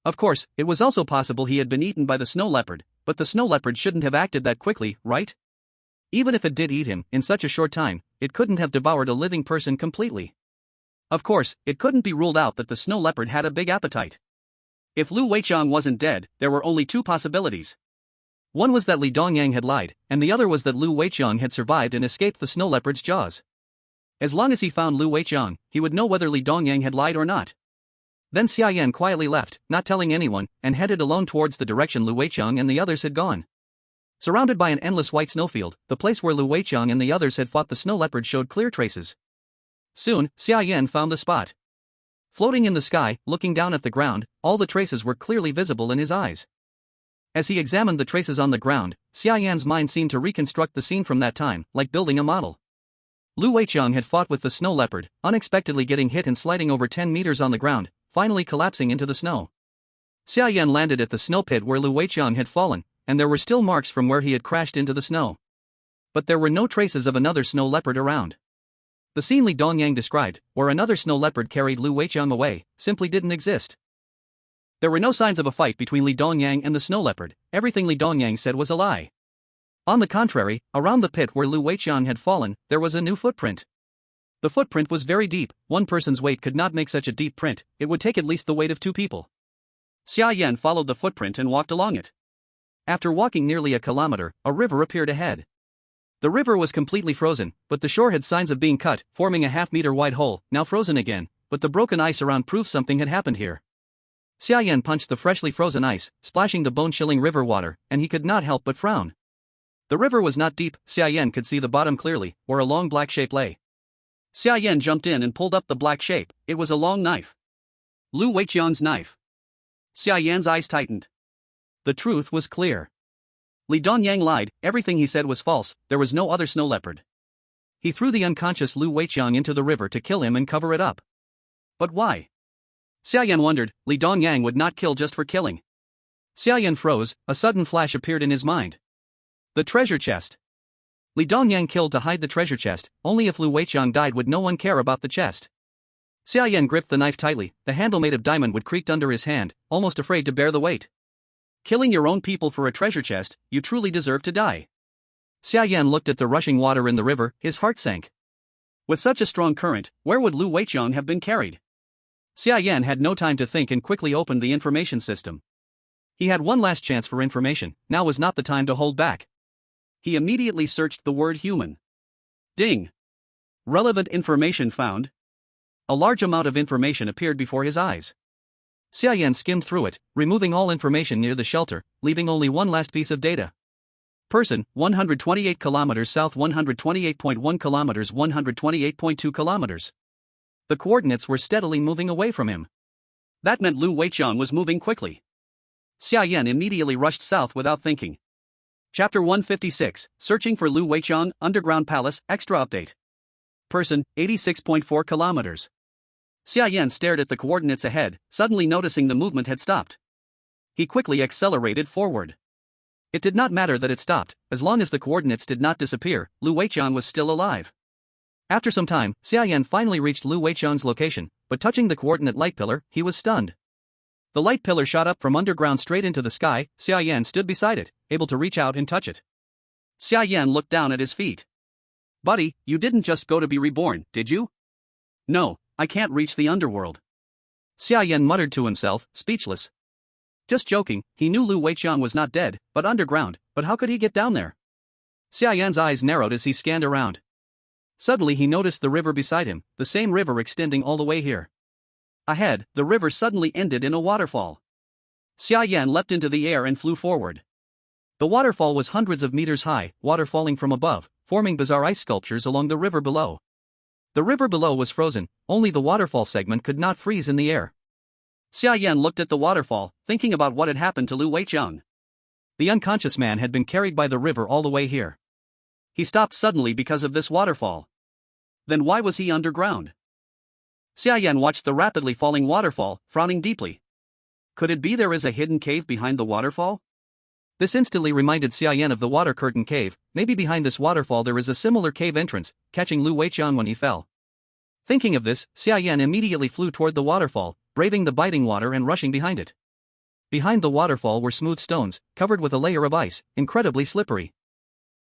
Of course, it was also possible he had been eaten by the snow leopard, but the snow leopard shouldn't have acted that quickly, right? Even if it did eat him, in such a short time, it couldn't have devoured a living person completely. Of course, it couldn't be ruled out that the snow leopard had a big appetite. If Lu Weiqiang wasn't dead, there were only 2 possibilities. One was that Li Dongyang had lied, and the other was that Lu Weiqiang had survived and escaped the snow leopard's jaws. As long as he found Lu Weiqiang, he would know whether Li Dongyang had lied or not. Then Xia Yan quietly left, not telling anyone, and headed alone towards the direction Lu Weiqiang and the others had gone. Surrounded by an endless white snowfield, the place where Lu Weiqiang and the others had fought the snow leopard showed clear traces. Soon, Xia Yan found the spot. Floating in the sky, looking down at the ground, all the traces were clearly visible in his eyes. As he examined the traces on the ground, Xia Yan's mind seemed to reconstruct the scene from that time, like building a model. Lu Weiqiang had fought with the snow leopard, unexpectedly getting hit and sliding over 10 meters on the ground, finally collapsing into the snow. Xia Yan landed at the snow pit where Lu Weiqiang had fallen, and there were still marks from where he had crashed into the snow. But there were no traces of another snow leopard around. The scene Li Dongyang described, where another snow leopard carried Lu Weiqiang away, simply didn't exist. There were no signs of a fight between Li Dongyang and the snow leopard. Everything Li Dongyang said was a lie. On the contrary, around the pit where Lu Weiqiang had fallen, there was a new footprint. The footprint was very deep. 1 person's weight could not make such a deep print, it would take at least the weight of 2 people. Xia Yan followed the footprint and walked along it. After walking nearly a kilometer, a river appeared ahead. The river was completely frozen, but the shore had signs of being cut, forming a half-meter wide hole, now frozen again, but the broken ice around proved something had happened here. Xia Yan punched the freshly frozen ice, splashing the bone-chilling river water, and he could not help but frown. The river was not deep. Xia Yan could see the bottom clearly, where a long black shape lay. Xia Yan jumped in and pulled up the black shape. It was a long knife. Lu Weiqiang's knife. Xia Yan's eyes tightened. The truth was clear. Li Dongyang lied, everything he said was false, there was no other snow leopard. He threw the unconscious Lu Weiqiang into the river to kill him and cover it up. But why? Xia Yan wondered. Li Dongyang would not kill just for killing. Xia Yan froze, a sudden flash appeared in his mind. The treasure chest. Li Dongyang killed to hide the treasure chest, only if Lu Weiqiang died would no one care about the chest. Xia Yan gripped the knife tightly, the handle made of diamond wood creaked under his hand, almost afraid to bear the weight. Killing your own people for a treasure chest, you truly deserve to die. Xia Yan looked at the rushing water in the river, his heart sank. With such a strong current, where would Lu Weiqiang have been carried? Xia Yan had no time to think and quickly opened the information system. He had one last chance for information, now was not the time to hold back. He immediately searched the word human. Ding! Relevant information found. A large amount of information appeared before his eyes. Xia Yan skimmed through it, removing all information near the shelter, leaving only one last piece of data. Person, 128 kilometers south, 128.1 kilometers, 128.2 kilometers. The coordinates were steadily moving away from him. That meant Lu Weiqiang was moving quickly. Xia Yan immediately rushed south without thinking. Chapter 156, Searching for Lu Weiqiang, Underground Palace, Extra Update. Person, 86.4 kilometers. Xia Yan stared at the coordinates ahead, suddenly noticing the movement had stopped. He quickly accelerated forward. It did not matter that it stopped, as long as the coordinates did not disappear, Lu Weiqiang was still alive. After some time, Xia Yan finally reached Lu Weiqiang's location, but touching the coordinate light pillar, he was stunned. The light pillar shot up from underground straight into the sky. Xia Yan stood beside it, able to reach out and touch it. Xia Yan looked down at his feet. Buddy, you didn't just go to be reborn, did you? No, I can't reach the underworld. Xia Yan muttered to himself, speechless. Just joking, he knew Lu Weiqiang was not dead, but underground, but how could he get down there? Xia Yan's eyes narrowed as he scanned around. Suddenly he noticed the river beside him, the same river extending all the way here. Ahead, the river suddenly ended in a waterfall. Xia Yan leapt into the air and flew forward. The waterfall was hundreds of meters high, water falling from above, forming bizarre ice sculptures along the river below. The river below was frozen, only the waterfall segment could not freeze in the air. Xia Yan looked at the waterfall, thinking about what had happened to Lu Weiqiang. The unconscious man had been carried by the river all the way here. He stopped suddenly because of this waterfall. Then why was he underground? Xia Yan watched the rapidly falling waterfall, frowning deeply. Could it be there is a hidden cave behind the waterfall? This instantly reminded Xia Yan of the water curtain cave. Maybe behind this waterfall there is a similar cave entrance, catching Lu Weiqiang when he fell. Thinking of this, Xia Yan immediately flew toward the waterfall, braving the biting water and rushing behind it. Behind the waterfall were smooth stones, covered with a layer of ice, incredibly slippery.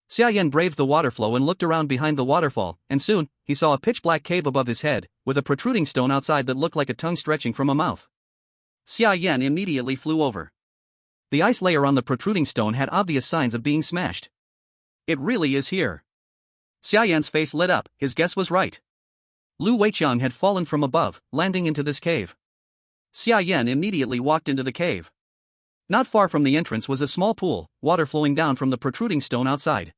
Xia Yan braved the water flow and looked around behind the waterfall, and soon, he saw a pitch-black cave above his head, with a protruding stone outside that looked like a tongue stretching from a mouth. Xia Yan immediately flew over. The ice layer on the protruding stone had obvious signs of being smashed. It really is here. Xia Yan's face lit up, his guess was right. Lu Weiqiang had fallen from above, landing into this cave. Xia Yan immediately walked into the cave. Not far from the entrance was a small pool, water flowing down from the protruding stone outside.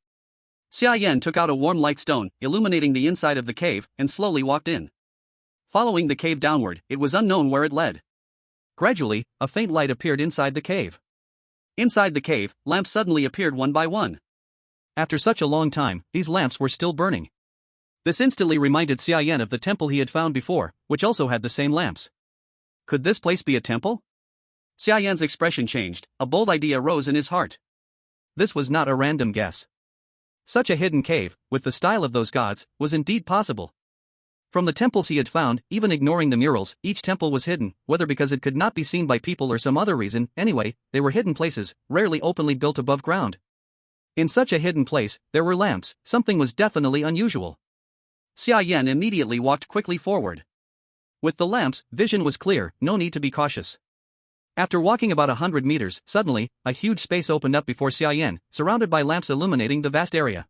Xia Yan took out a warm light stone, illuminating the inside of the cave, and slowly walked in. Following the cave downward, it was unknown where it led. Gradually, a faint light appeared inside the cave. Inside the cave, lamps suddenly appeared one by one. After such a long time, these lamps were still burning. This instantly reminded Xia Yan of the temple he had found before, which also had the same lamps. Could this place be a temple? Xia Yan's expression changed, a bold idea rose in his heart. This was not a random guess. Such a hidden cave, with the style of those gods, was indeed possible. From the temples he had found, even ignoring the murals, each temple was hidden, whether because it could not be seen by people or some other reason. Anyway, they were hidden places, rarely openly built above ground. In such a hidden place, there were lamps. Something was definitely unusual. Xia Yan immediately walked quickly forward. With the lamps, vision was clear, no need to be cautious. After walking about 100 meters, suddenly, a huge space opened up before Xia Yan, surrounded by lamps illuminating the vast area.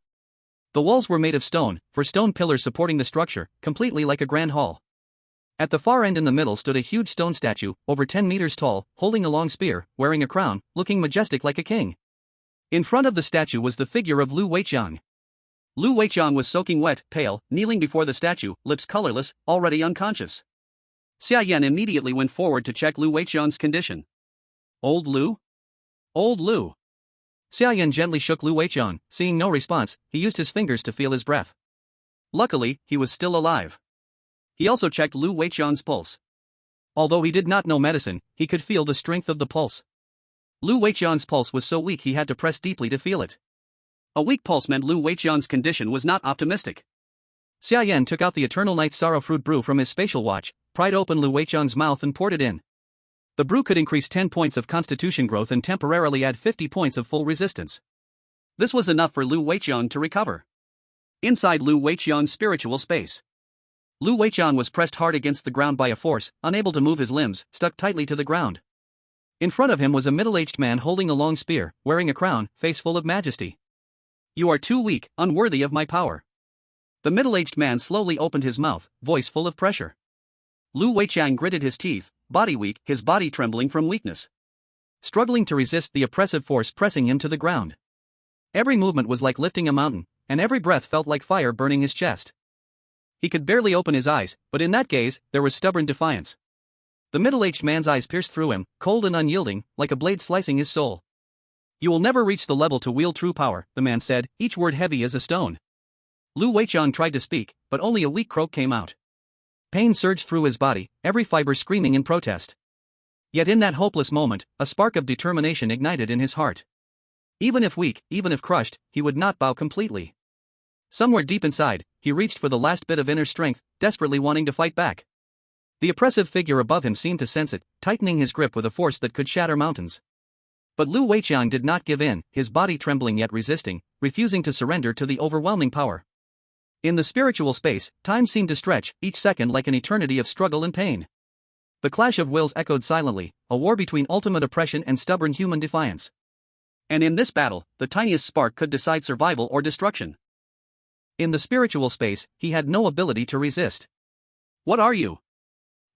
The walls were made of stone, for stone pillars supporting the structure, completely like a grand hall. At the far end in the middle stood a huge stone statue, over 10 meters tall, holding a long spear, wearing a crown, looking majestic like a king. In front of the statue was the figure of Lu Weiqiang. Lu Weiqiang was soaking wet, pale, kneeling before the statue, lips colorless, already unconscious. Xia Yan immediately went forward to check Lu Weiqiang's condition. Old Lu? Old Lu. Xia Yan gently shook Lu Weiqiang. Seeing no response, he used his fingers to feel his breath. Luckily, he was still alive. He also checked Lu Weiqian's pulse. Although he did not know medicine, he could feel the strength of the pulse. Lu Weiqian's pulse was so weak he had to press deeply to feel it. A weak pulse meant Lu Weiqian's condition was not optimistic. Xia Yan took out the Eternal Night Sorrow Fruit brew from his spatial watch, pried open Lu Weiqian's mouth and poured it in. The brew could increase 10 points of constitution growth and temporarily add 50 points of full resistance. This was enough for Lu Weiqian to recover. Inside Lu Weiqian's spiritual space, Lu Weiqian was pressed hard against the ground by a force, unable to move his limbs, stuck tightly to the ground. In front of him was a middle-aged man holding a long spear, wearing a crown, face full of majesty. "You are too weak, unworthy of my power." The middle-aged man slowly opened his mouth, voice full of pressure. Lu Weiqian gritted his teeth, body weak, his body trembling from weakness. Struggling to resist the oppressive force pressing him to the ground. Every movement was like lifting a mountain, and every breath felt like fire burning his chest. He could barely open his eyes, but in that gaze, there was stubborn defiance. The middle-aged man's eyes pierced through him, cold and unyielding, like a blade slicing his soul. "You will never reach the level to wield true power," the man said, each word heavy as a stone. Lu Weiqian tried to speak, but only a weak croak came out. Pain surged through his body, every fiber screaming in protest. Yet in that hopeless moment, a spark of determination ignited in his heart. Even if weak, even if crushed, he would not bow completely. Somewhere deep inside, he reached for the last bit of inner strength, desperately wanting to fight back. The oppressive figure above him seemed to sense it, tightening his grip with a force that could shatter mountains. But Lu Weiqian did not give in, his body trembling yet resisting, refusing to surrender to the overwhelming power. In the spiritual space, time seemed to stretch, each second like an eternity of struggle and pain. The clash of wills echoed silently, a war between ultimate oppression and stubborn human defiance. And in this battle, the tiniest spark could decide survival or destruction. In the spiritual space, he had no ability to resist. "What are you?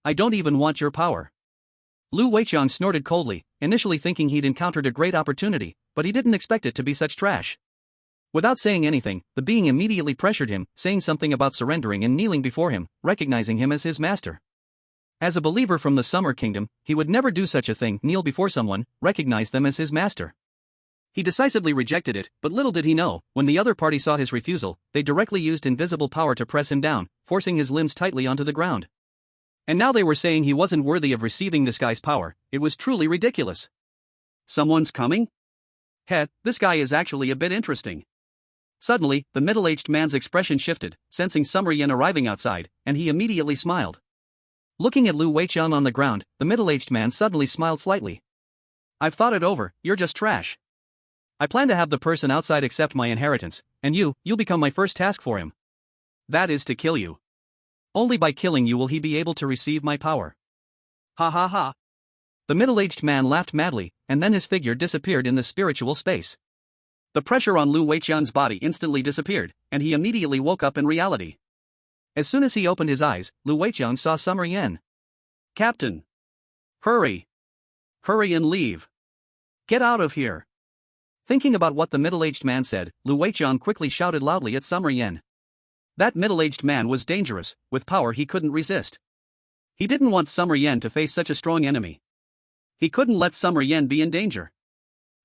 I don't even want your power." Lu Weiqian snorted coldly, initially thinking he'd encountered a great opportunity, but he didn't expect it to be such trash. Without saying anything, the being immediately pressured him, saying something about surrendering and kneeling before him, recognizing him as his master. As a believer from the Summer Kingdom, he would never do such a thing, kneel before someone, recognize them as his master. He decisively rejected it, but little did he know, when the other party saw his refusal, they directly used invisible power to press him down, forcing his limbs tightly onto the ground. And now they were saying he wasn't worthy of receiving this guy's power. It was truly ridiculous. "Someone's coming? Heh, this guy is actually a bit interesting." Suddenly, the middle-aged man's expression shifted, sensing Summer Yan arriving outside, and he immediately smiled. Looking at Lu Weiqian on the ground, the middle-aged man suddenly smiled slightly. "I've thought it over, you're just trash. I plan to have the person outside accept my inheritance, and you'll become my first task for him. That is to kill you. Only by killing you will he be able to receive my power." "Ha ha ha." The middle-aged man laughed madly, and then his figure disappeared in the spiritual space. The pressure on Lu Weiqian's body instantly disappeared, and he immediately woke up in reality. As soon as he opened his eyes, Lu Weiqian saw Summer Yan. "Captain! Hurry! Hurry and leave! Get out of here!" Thinking about what the middle-aged man said, Lu Weiqian quickly shouted loudly at Summer Yan. That middle-aged man was dangerous, with power he couldn't resist. He didn't want Summer Yan to face such a strong enemy. He couldn't let Summer Yan be in danger.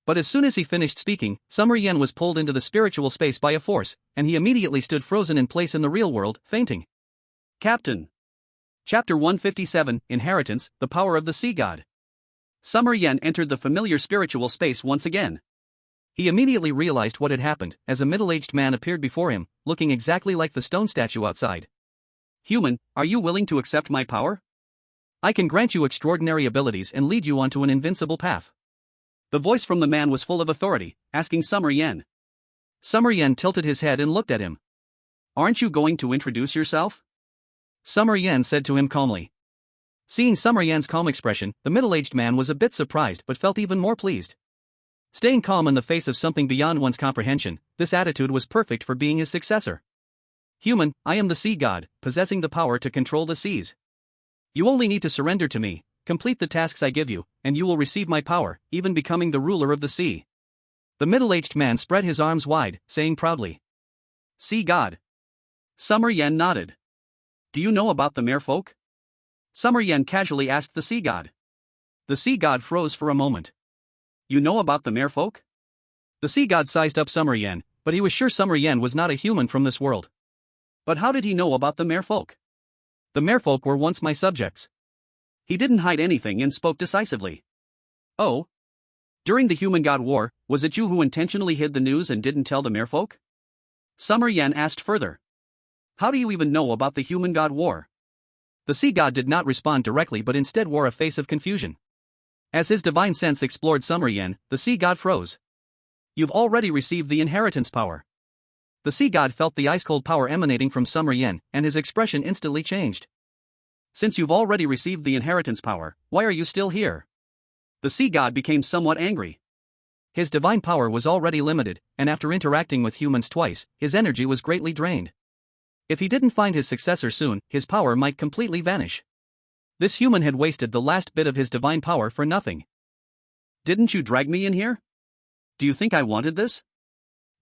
But as soon as he finished speaking, Summer Yan was pulled into the spiritual space by a force, and he immediately stood frozen in place in the real world, fainting. Captain. Chapter 157, Inheritance, the Power of the Sea God. Summer Yan entered the familiar spiritual space once again. He immediately realized what had happened, as a middle-aged man appeared before him, looking exactly like the stone statue outside. "Human, are you willing to accept my power? I can grant you extraordinary abilities and lead you onto an invincible path." The voice from the man was full of authority, asking Summer Yan. Summer Yan tilted his head and looked at him. "Aren't you going to introduce yourself?" Summer Yan said to him calmly. Seeing Summer Yan's calm expression, the middle-aged man was a bit surprised but felt even more pleased. Staying calm in the face of something beyond one's comprehension, this attitude was perfect for being his successor. "Human, I am the sea god, possessing the power to control the seas. You only need to surrender to me, complete the tasks I give you, and you will receive my power, even becoming the ruler of the sea." The middle-aged man spread his arms wide, saying proudly, "Sea god." Summer Yan nodded. "Do you know about the merfolk?" Summer Yan casually asked the sea god. The sea god froze for a moment. "You know about the merfolk?" The sea god sized up Summer Yan, but he was sure Summer Yan was not a human from this world. But how did he know about the merfolk? The merfolk were once my subjects. He didn't hide anything and spoke decisively. Oh? During the Human-God War, was it you who intentionally hid the news and didn't tell the merfolk? Summer Yan asked further. How do you even know about the Human-God War? The sea god did not respond directly but instead wore a face of confusion. As his divine sense explored Summer Yan, the sea god froze. You've already received the inheritance power. The sea god felt the ice-cold power emanating from Summer Yan, and his expression instantly changed. Since you've already received the inheritance power, why are you still here? The sea god became somewhat angry. His divine power was already limited, and after interacting with humans twice, his energy was greatly drained. If he didn't find his successor soon, his power might completely vanish. This human had wasted the last bit of his divine power for nothing. Didn't you drag me in here? Do you think I wanted this?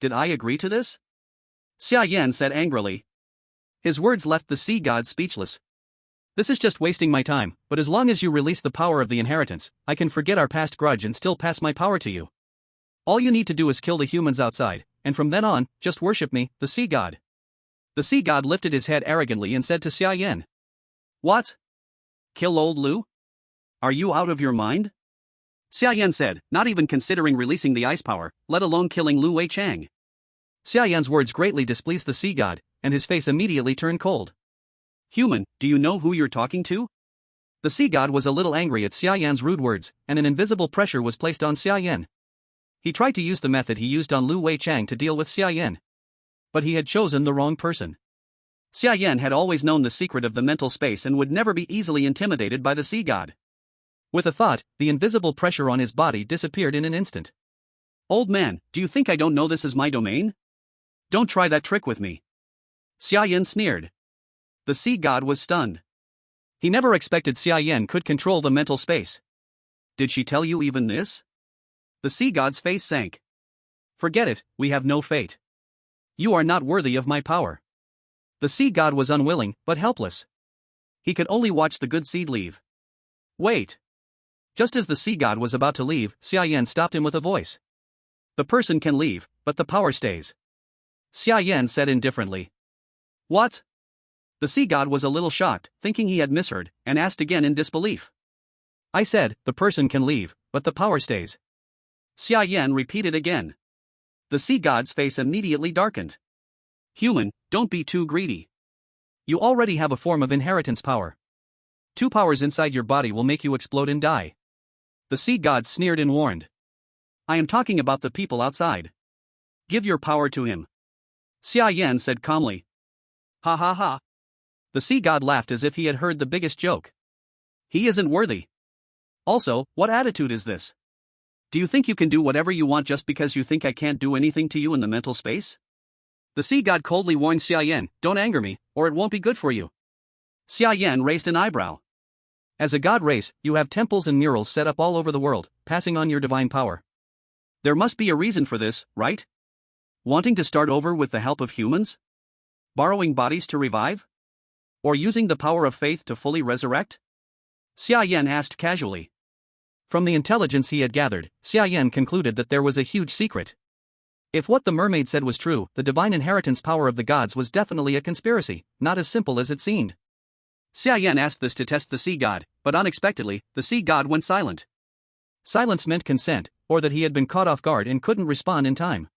Did I agree to this? Xia Yan said angrily. His words left the sea god speechless. This is just wasting my time, but as long as you release the power of the inheritance, I can forget our past grudge and still pass my power to you. All you need to do is kill the humans outside, and from then on, just worship me, the sea god. The sea god lifted his head arrogantly and said to Xia Yan. What? Kill old Lu? Are you out of your mind? Xia Yan said, not even considering releasing the ice power, let alone killing Lu Weichang. Xia Yan's words greatly displeased the sea god, and his face immediately turned cold. Human, do you know who you're talking to? The sea god was a little angry at Xia Yan's rude words, and an invisible pressure was placed on Xia Yan. He tried to use the method he used on Lu Weichang to deal with Xia Yan. But he had chosen the wrong person. Xia Yan had always known the secret of the mental space and would never be easily intimidated by the sea god. With a thought, the invisible pressure on his body disappeared in an instant. Old man, do you think I don't know this is my domain? Don't try that trick with me. Xia Yan sneered. The sea god was stunned. He never expected Xia Yan could control the mental space. Did she tell you even this? The sea god's face sank. Forget it, we have no fate. You are not worthy of my power. The sea god was unwilling, but helpless. He could only watch the good seed leave. Wait. Just as the sea god was about to leave, Xia Yan stopped him with a voice. The person can leave, but the power stays. Xia Yan said indifferently. What? The sea god was a little shocked, thinking he had misheard, and asked again in disbelief. I said, the person can leave, but the power stays. Xia Yan repeated again. The sea god's face immediately darkened. Human, don't be too greedy. You already have a form of inheritance power. 2 powers inside your body will make you explode and die. The sea god sneered and warned. I am talking about the people outside. Give your power to him. Xia Yan said calmly. Ha ha ha. The sea god laughed as if he had heard the biggest joke. He isn't worthy. Also, what attitude is this? Do you think you can do whatever you want just because you think I can't do anything to you in the mental space? The sea god coldly warned Xia Yan, don't anger me, or it won't be good for you. Xia Yan raised an eyebrow. As a god race, you have temples and murals set up all over the world, passing on your divine power. There must be a reason for this, right? Wanting to start over with the help of humans? Borrowing bodies to revive? Or using the power of faith to fully resurrect? Xia Yan asked casually. From the intelligence he had gathered, Xia Yan concluded that there was a huge secret. If what the mermaid said was true, the divine inheritance power of the gods was definitely a conspiracy, not as simple as it seemed. Xia Yan asked this to test the sea god, but unexpectedly, the sea god went silent. Silence meant consent, or that he had been caught off guard and couldn't respond in time.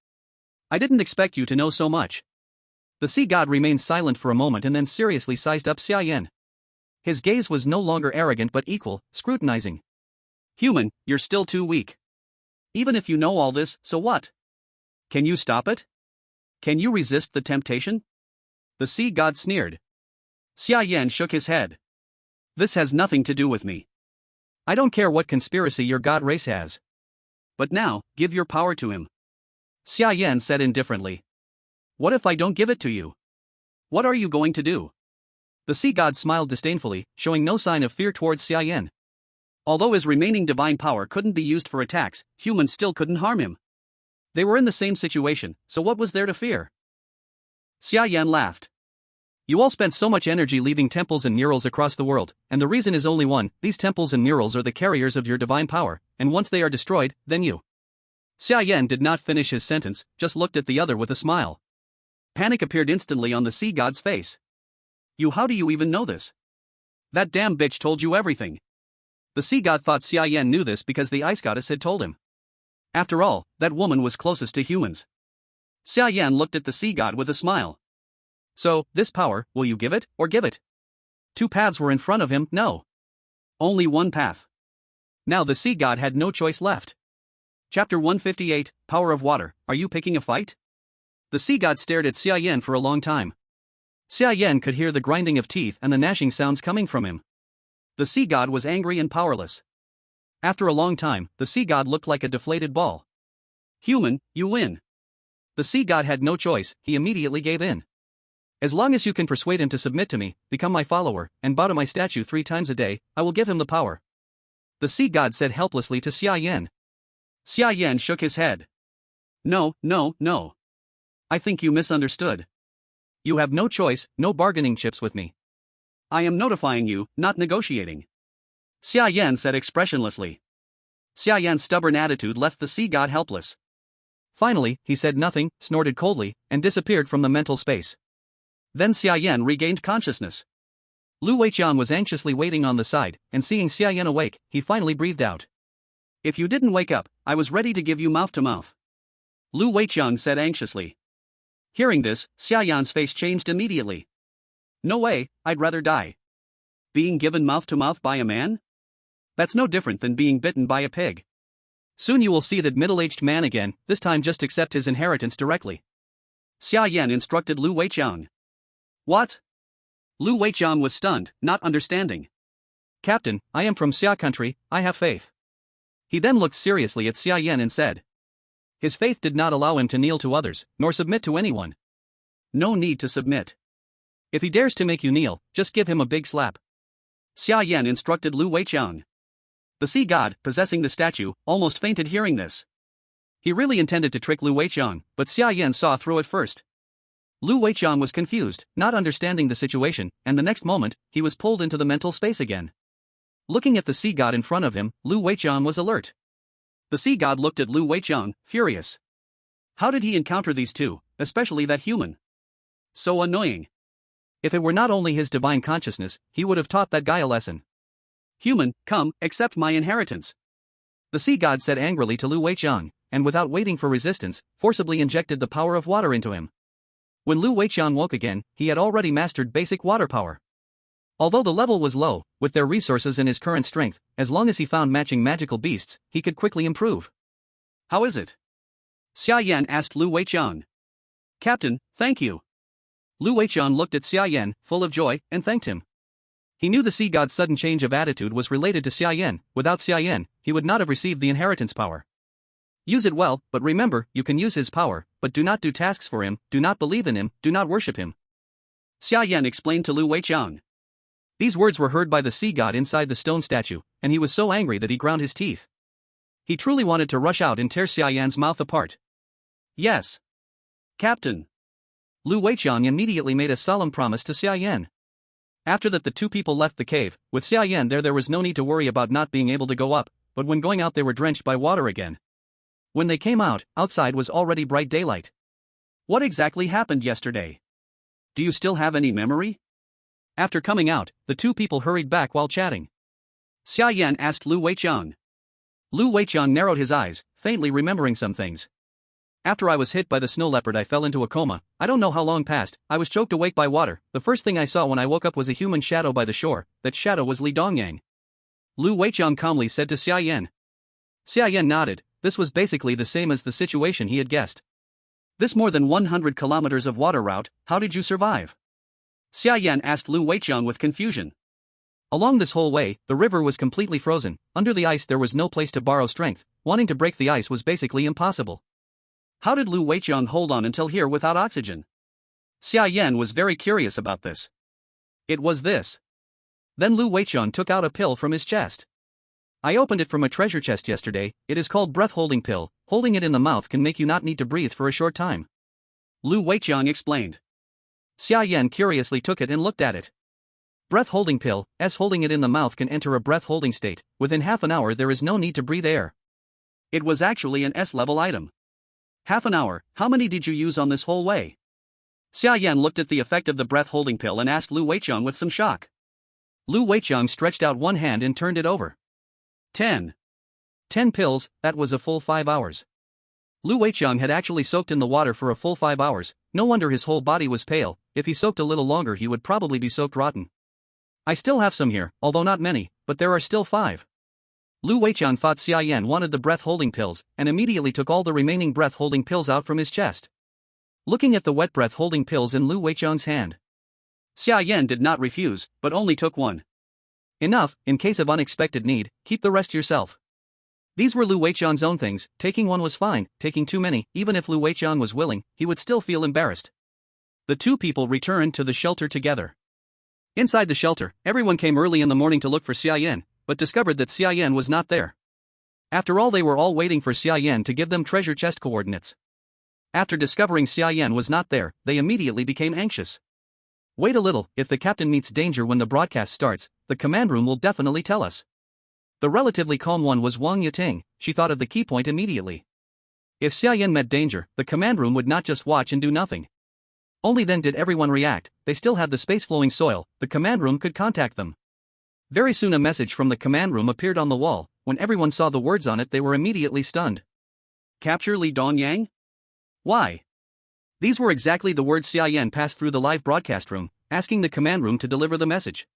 I didn't expect you to know so much. The sea god remained silent for a moment and then seriously sized up Xia Yan. His gaze was no longer arrogant but equal, scrutinizing. Human, you're still too weak. Even if you know all this, so what? Can you stop it? Can you resist the temptation? The sea god sneered. Xia Yan shook his head. This has nothing to do with me. I don't care what conspiracy your god race has. But now, give your power to him. Xia Yan said indifferently. What if I don't give it to you? What are you going to do? The sea god smiled disdainfully, showing no sign of fear towards Xia Yan. Although his remaining divine power couldn't be used for attacks, humans still couldn't harm him. They were in the same situation, so what was there to fear? Xia Yan laughed. You all spent so much energy leaving temples and murals across the world, and the reason is only one: these temples and murals are the carriers of your divine power, and once they are destroyed, then you. Xia Yan did not finish his sentence, just looked at the other with a smile. Panic appeared instantly on the sea god's face. How do you even know this? That damn bitch told you everything. The sea god thought Xia Yan knew this because the ice goddess had told him. After all, that woman was closest to humans. Xia Yan looked at the sea god with a smile. So, this power, will you give it, or give it? Two paths were in front of him, no. Only one path. Now the sea god had no choice left. Chapter 158, Power of Water, Are You Picking a Fight? The sea god stared at Xia Yan for a long time. Xia Yan could hear the grinding of teeth and the gnashing sounds coming from him. The sea god was angry and powerless. After a long time, the sea god looked like a deflated ball. Human, you win. The sea god had no choice, he immediately gave in. As long as you can persuade him to submit to me, become my follower, and bow to my statue 3 times a day, I will give him the power. The sea god said helplessly to Xia Yan. Xia Yan shook his head. No. I think you misunderstood. You have no choice, no bargaining chips with me. I am notifying you, not negotiating. Xia Yan said expressionlessly. Xia Yan's stubborn attitude left the sea god helpless. Finally, he said nothing, snorted coldly, and disappeared from the mental space. Then Xia Yan regained consciousness. Lu Weiqiang was anxiously waiting on the side, and seeing Xia Yan awake, he finally breathed out. If you didn't wake up, I was ready to give you mouth to mouth. Lu Weiqiang said anxiously. Hearing this, Xia Yan's face changed immediately. No way, I'd rather die. Being given mouth to mouth by a man? That's no different than being bitten by a pig. Soon you will see that middle-aged man again, this time just accept his inheritance directly. Xia Yan instructed Lu Weiqiang. What? Lu Weiqiang was stunned, not understanding. Captain, I am from Xia Country, I have faith. He then looked seriously at Xia Yan and said. His faith did not allow him to kneel to others, nor submit to anyone. No need to submit. If he dares to make you kneel, just give him a big slap. Xia Yan instructed Lu Weiqiang. The sea god, possessing the statue, almost fainted hearing this. He really intended to trick Lu Weiqiang, but Xia Yan saw through it first. Lu Weiqiang was confused, not understanding the situation, and the next moment, he was pulled into the mental space again. Looking at the sea god in front of him, Lu Weiqiang was alert. The sea god looked at Lu Weiqiang, furious. How did he encounter these two, especially that human? So annoying. If it were not only his divine consciousness, he would have taught that guy a lesson. Human, come, accept my inheritance. The sea god said angrily to Lu Weiqiang, and without waiting for resistance, forcibly injected the power of water into him. When Lu Weiqiang woke again, he had already mastered basic water power. Although the level was low, with their resources and his current strength, as long as he found matching magical beasts, he could quickly improve. How is it? Xia Yan asked Lu Weiqiang. Captain, thank you. Lu Weiqiang looked at Xia Yan, full of joy, and thanked him. He knew the sea god's sudden change of attitude was related to Xia Yan. Without Xia Yan, he would not have received the inheritance power. Use it well, but remember, you can use his power, but do not do tasks for him, do not believe in him, do not worship him. Xia Yan explained to Lu Weiqiang. These words were heard by the sea god inside the stone statue, and he was so angry that he ground his teeth. He truly wanted to rush out and tear Xia Yan's mouth apart. Yes. Captain. Lu Weiqiang immediately made a solemn promise to Xia Yan. After that the two people left the cave. With Xia Yan there was no need to worry about not being able to go up, but when going out they were drenched by water again. When they came out, outside was already bright daylight. What exactly happened yesterday? Do you still have any memory? After coming out, the two people hurried back while chatting. Xia Yan asked Lu Weiqiang. Lu Weiqiang narrowed his eyes, faintly remembering some things. After I was hit by the snow leopard I fell into a coma. I don't know how long passed, I was choked awake by water. The first thing I saw when I woke up was a human shadow by the shore. That shadow was Li Dongyang. Lu Weiqiang calmly said to Xia Yan. Xia Yan nodded. This was basically the same as the situation he had guessed. This more than 100 kilometers of water route, how did you survive? Xia Yan asked Lu Weiqiang with confusion. Along this whole way, the river was completely frozen. Under the ice there was no place to borrow strength. Wanting to break the ice was basically impossible. How did Lu Weiqiang hold on until here without oxygen? Xia Yan was very curious about this. It was this. Then Lu Weiqiang took out a pill from his chest. I opened it from a treasure chest yesterday. It is called breath-holding pill. Holding it in the mouth can make you not need to breathe for a short time. Lu Weiqiang explained. Xia Yan curiously took it and looked at it. Breath-holding pill, as holding it in the mouth can enter a breath-holding state. Within half an hour there is no need to breathe air. It was actually an S-level item. Half an hour, how many did you use on this whole way? Xia Yan looked at the effect of the breath-holding pill and asked Lu Weiqiang with some shock. Lu Weiqiang stretched out one hand and turned it over. 10. 10 pills, that was a full 5 hours. Lu Weiqiang had actually soaked in the water for a full 5 hours, no wonder his whole body was pale. If he soaked a little longer he would probably be soaked rotten. I still have some here, although not many, but there are still 5. Lu Weiqiang thought Xia Yan wanted the breath-holding pills, and immediately took all the remaining breath-holding pills out from his chest. Looking at the wet breath-holding pills in Lu Weiqiang's hand, Xia Yan did not refuse, but only took one. Enough, in case of unexpected need, keep the rest yourself. These were Lu Weiqiang's own things. Taking one was fine, taking too many, even if Lu Weiqiang was willing, he would still feel embarrassed. The two people returned to the shelter together. Inside the shelter, everyone came early in the morning to look for Xia Yan, but discovered that Xia Yan was not there. After all, they were all waiting for Xia Yan to give them treasure chest coordinates. After discovering Xia Yan was not there, they immediately became anxious. Wait a little, if the captain meets danger when the broadcast starts, the command room will definitely tell us. The relatively calm one was Wang Mozhe. She thought of the key point immediately. If Xia Yan met danger, the command room would not just watch and do nothing. Only then did everyone react. They still had the space-flowing soil, the command room could contact them. Very soon a message from the command room appeared on the wall. When everyone saw the words on it they were immediately stunned. Capture Li Dongyang? Why? These were exactly the words Xia Yan passed through the live broadcast room, asking the command room to deliver the message.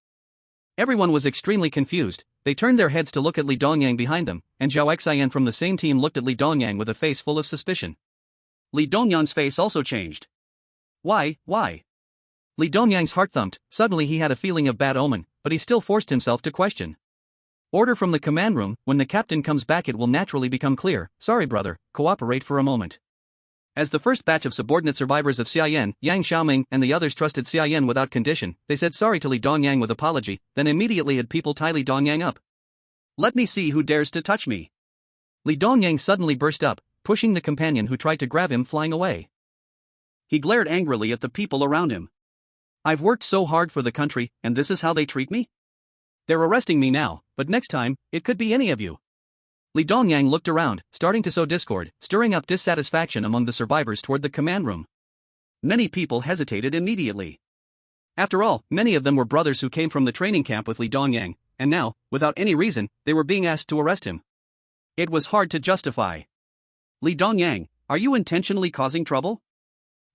Everyone was extremely confused. They turned their heads to look at Li Dongyang behind them, and Zhao Xian from the same team looked at Li Dongyang with a face full of suspicion. Li Dongyang's face also changed. Why? Li Dongyang's heart thumped. Suddenly he had a feeling of bad omen, but he still forced himself to question. Order from the command room. When the captain comes back it will naturally become clear. Sorry brother, cooperate for a moment. As the first batch of subordinate survivors of Xia Yan, Yang Xiaoming and the others trusted Xia Yan without condition, they said sorry to Li Dongyang with apology, then immediately had people tie Li Dongyang up. Let me see who dares to touch me. Li Dongyang suddenly burst up, pushing the companion who tried to grab him flying away. He glared angrily at the people around him. I've worked so hard for the country, and this is how they treat me? They're arresting me now, but next time, it could be any of you. Li Dongyang looked around, starting to sow discord, stirring up dissatisfaction among the survivors toward the command room. Many people hesitated immediately. After all, many of them were brothers who came from the training camp with Li Dongyang, and now, without any reason, they were being asked to arrest him. It was hard to justify. Li Dongyang, are you intentionally causing trouble?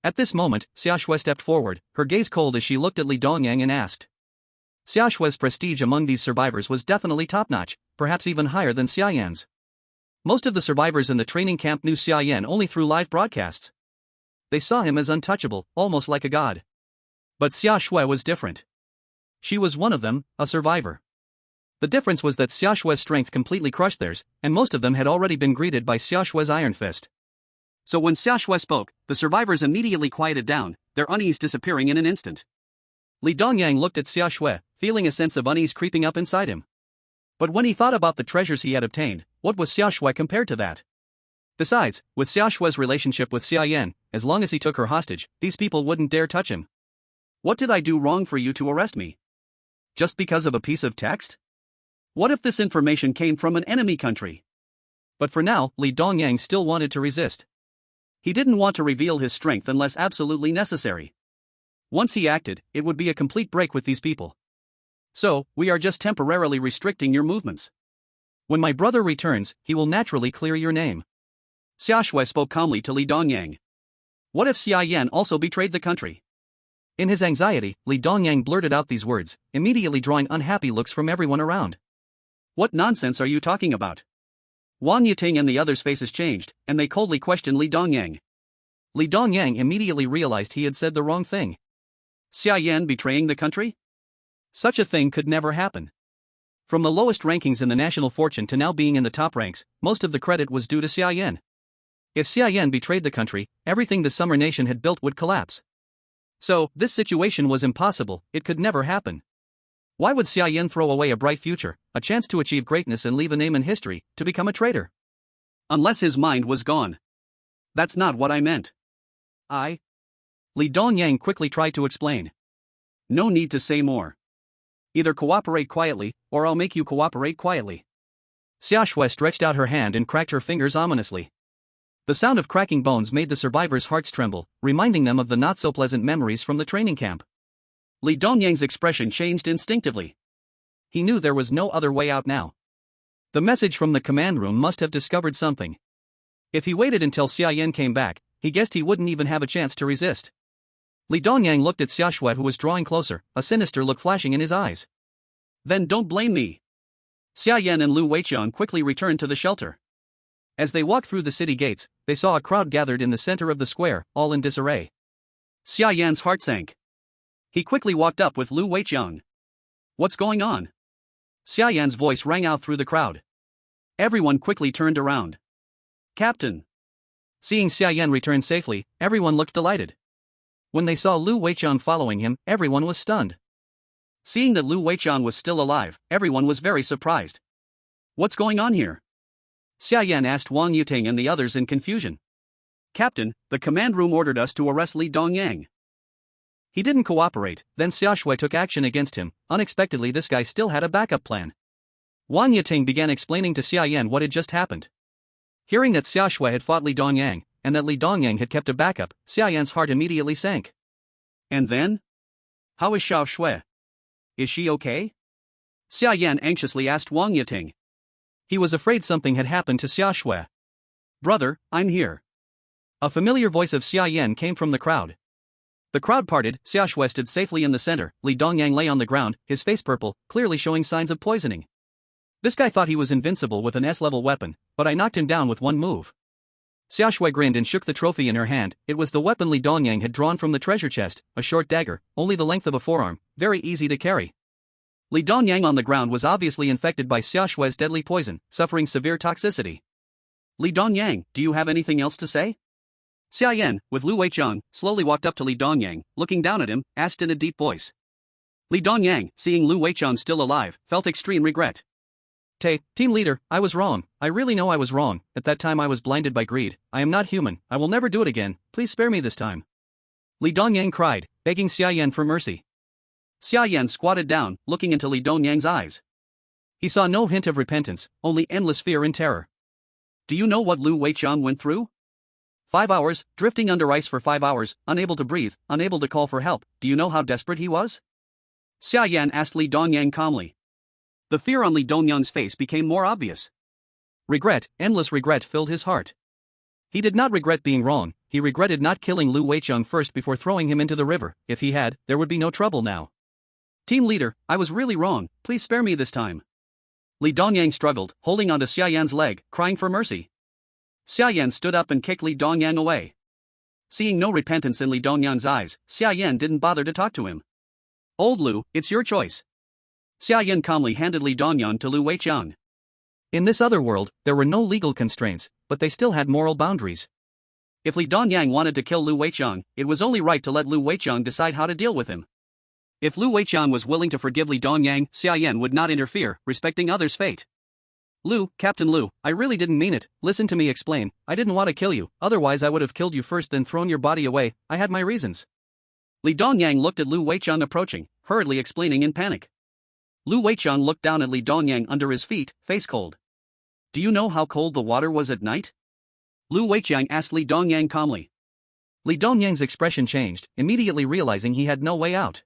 At this moment, Xia Shui stepped forward, her gaze cold as she looked at Li Dongyang and asked. Xia Shui's prestige among these survivors was definitely top-notch, perhaps even higher than Xia Yan's. Most of the survivors in the training camp knew Xia Yan only through live broadcasts. They saw him as untouchable, almost like a god. But Xia Shui was different. She was one of them, a survivor. The difference was that Xia Shui's strength completely crushed theirs, and most of them had already been greeted by Xia Shui's iron fist. So when Xia Shui spoke, the survivors immediately quieted down, their unease disappearing in an instant. Li Dongyang looked at Xia Shui, feeling a sense of unease creeping up inside him. But when he thought about the treasures he had obtained, what was Xia Shui compared to that? Besides, with Xia Shui's relationship with Xia Yan, as long as he took her hostage, these people wouldn't dare touch him. What did I do wrong for you to arrest me? Just because of a piece of text? What if this information came from an enemy country? But for now, Li Dongyang still wanted to resist. He didn't want to reveal his strength unless absolutely necessary. Once he acted, it would be a complete break with these people. So, we are just temporarily restricting your movements. When my brother returns, he will naturally clear your name. Xia Shui spoke calmly to Li Dongyang. What if Xia Yan also betrayed the country? In his anxiety, Li Dongyang blurted out these words, immediately drawing unhappy looks from everyone around. What nonsense are you talking about? Wang Yiting and the others' faces changed, and they coldly questioned Li Dongyang. Li Dongyang immediately realized he had said the wrong thing. Xia Yan betraying the country? Such a thing could never happen. From the lowest rankings in the national fortune to now being in the top ranks, most of the credit was due to Xia Yan. If Xia Yan betrayed the country, everything the Summer Nation had built would collapse. So, this situation was impossible, it could never happen. Why would Xia Yan throw away a bright future, a chance to achieve greatness and leave a name in history, to become a traitor? Unless his mind was gone. That's not what I meant. Li Dongyang quickly tried to explain. No need to say more. Either cooperate quietly, or I'll make you cooperate quietly. Xia Shui stretched out her hand and cracked her fingers ominously. The sound of cracking bones made the survivors' hearts tremble, reminding them of the not-so-pleasant memories from the training camp. Li Dongyang's expression changed instinctively. He knew there was no other way out now. The message from the command room must have discovered something. If he waited until Xia Yan came back, he guessed he wouldn't even have a chance to resist. Li Dongyang looked at Xia, who was drawing closer, a sinister look flashing in his eyes. Then don't blame me. Xia Yan and Lu Weiqiang quickly returned to the shelter. As they walked through the city gates, they saw a crowd gathered in the center of the square, all in disarray. Xia Yan's heart sank. He quickly walked up with Lu Weiqiang. What's going on? Xia Yan's voice rang out through the crowd. Everyone quickly turned around. Captain. Seeing Xia Yan return safely, everyone looked delighted. When they saw Lu Weiqiang following him, everyone was stunned. Seeing that Lu Weiqiang was still alive, everyone was very surprised. What's going on here? Xia Yan asked Wang Mozhe and the others in confusion. Captain, the command room ordered us to arrest Li Dongyang. He didn't cooperate, then Sasha took action against him. Unexpectedly, this guy still had a backup plan. Wang Mozhe began explaining to Xia Yan what had just happened. Hearing that Sasha had fought Li Dongyang, and that Li Dongyang had kept a backup, Xia Yan's heart immediately sank. And then? How is Xiao Shui? Is she okay? Xia Yan anxiously asked Wang Mozhe. He was afraid something had happened to Sasha. Brother, I'm here. A familiar voice of Xia Yan came from the crowd. The crowd parted, Sasha stood safely in the center, Li Dongyang lay on the ground, his face purple, clearly showing signs of poisoning. This guy thought he was invincible with an S-level weapon, but I knocked him down with one move. Sasha grinned and shook the trophy in her hand. It was the weapon Li Dongyang had drawn from the treasure chest, a short dagger, only the length of a forearm, very easy to carry. Li Dongyang on the ground was obviously infected by Sasha's deadly poison, suffering severe toxicity. Li Dongyang, do you have anything else to say? Xia Yan, with Lu Weiqiang, slowly walked up to Li Dongyang, looking down at him, asked in a deep voice. Li Dongyang, seeing Lu Weiqiang still alive, felt extreme regret. Team leader, I was wrong. I really know I was wrong. At that time I was blinded by greed. I am not human. I will never do it again. Please spare me this time. Li Dongyang cried, begging Xia Yan for mercy. Xia Yan squatted down, looking into Li Dongyang's eyes. He saw no hint of repentance, only endless fear and terror. Do you know what Lu Weiqiang went through? 5 hours, drifting under ice for 5 hours, unable to breathe, unable to call for help. Do you know how desperate he was? Xia Yan asked Li Dongyang calmly. The fear on Li Dongyang's face became more obvious. Regret, endless regret filled his heart. He did not regret being wrong, he regretted not killing Lu Weiqiang first before throwing him into the river. If he had, there would be no trouble now. Team leader, I was really wrong, please spare me this time. Li Dongyang struggled, holding onto Xia Yan's leg, crying for mercy. Xia Yan stood up and kicked Li Dongyang away. Seeing no repentance in Li Dongyang's eyes, Xia Yan didn't bother to talk to him. Old Lu, it's your choice. Xia Yan calmly handed Li Dongyang to Lu Weiqiang. In this other world, there were no legal constraints, but they still had moral boundaries. If Li Dongyang wanted to kill Lu Weiqiang, it was only right to let Lu Weiqiang decide how to deal with him. If Lu Weiqiang was willing to forgive Li Dongyang, Xia Yan would not interfere, respecting others' fate. Captain Lu, I really didn't mean it. Listen to me explain. I didn't want to kill you, otherwise I would have killed you first then thrown your body away. I had my reasons. Li Dongyang looked at Lu Weiqiang approaching, hurriedly explaining in panic. Lu Weiqiang looked down at Li Dongyang under his feet, face cold. Do you know how cold the water was at night? Lu Weiqiang asked Li Dongyang calmly. Li Dongyang's expression changed, immediately realizing he had no way out.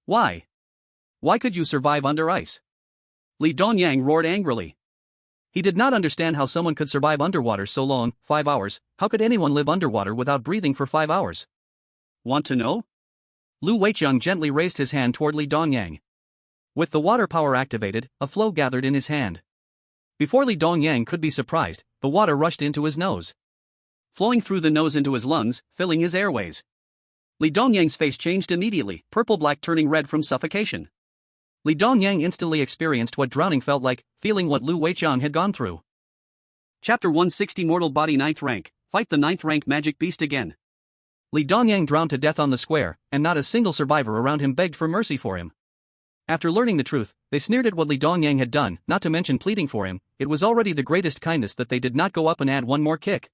Why? Why could you survive under ice? Li Dongyang roared angrily. He did not understand how someone could survive underwater so long, 5 hours. How could anyone live underwater without breathing for 5 hours? Want to know? Lu Weiqiang gently raised his hand toward Li Dongyang. With the water power activated, a flow gathered in his hand. Before Li Dongyang could be surprised, the water rushed into his nose. Flowing through the nose into his lungs, filling his airways. Li Dongyang's face changed immediately, purple-black turning red from suffocation. Li Dongyang instantly experienced what drowning felt like, feeling what Lu Weiqiang had gone through. Chapter 160 Mortal Body 9th Rank, Fight the 9th Rank Magic Beast Again. Li Dongyang drowned to death on the square, and not a single survivor around him begged for mercy for him. After learning the truth, they sneered at what Li Dongyang had done, not to mention pleading for him. It was already the greatest kindness that they did not go up and add one more kick.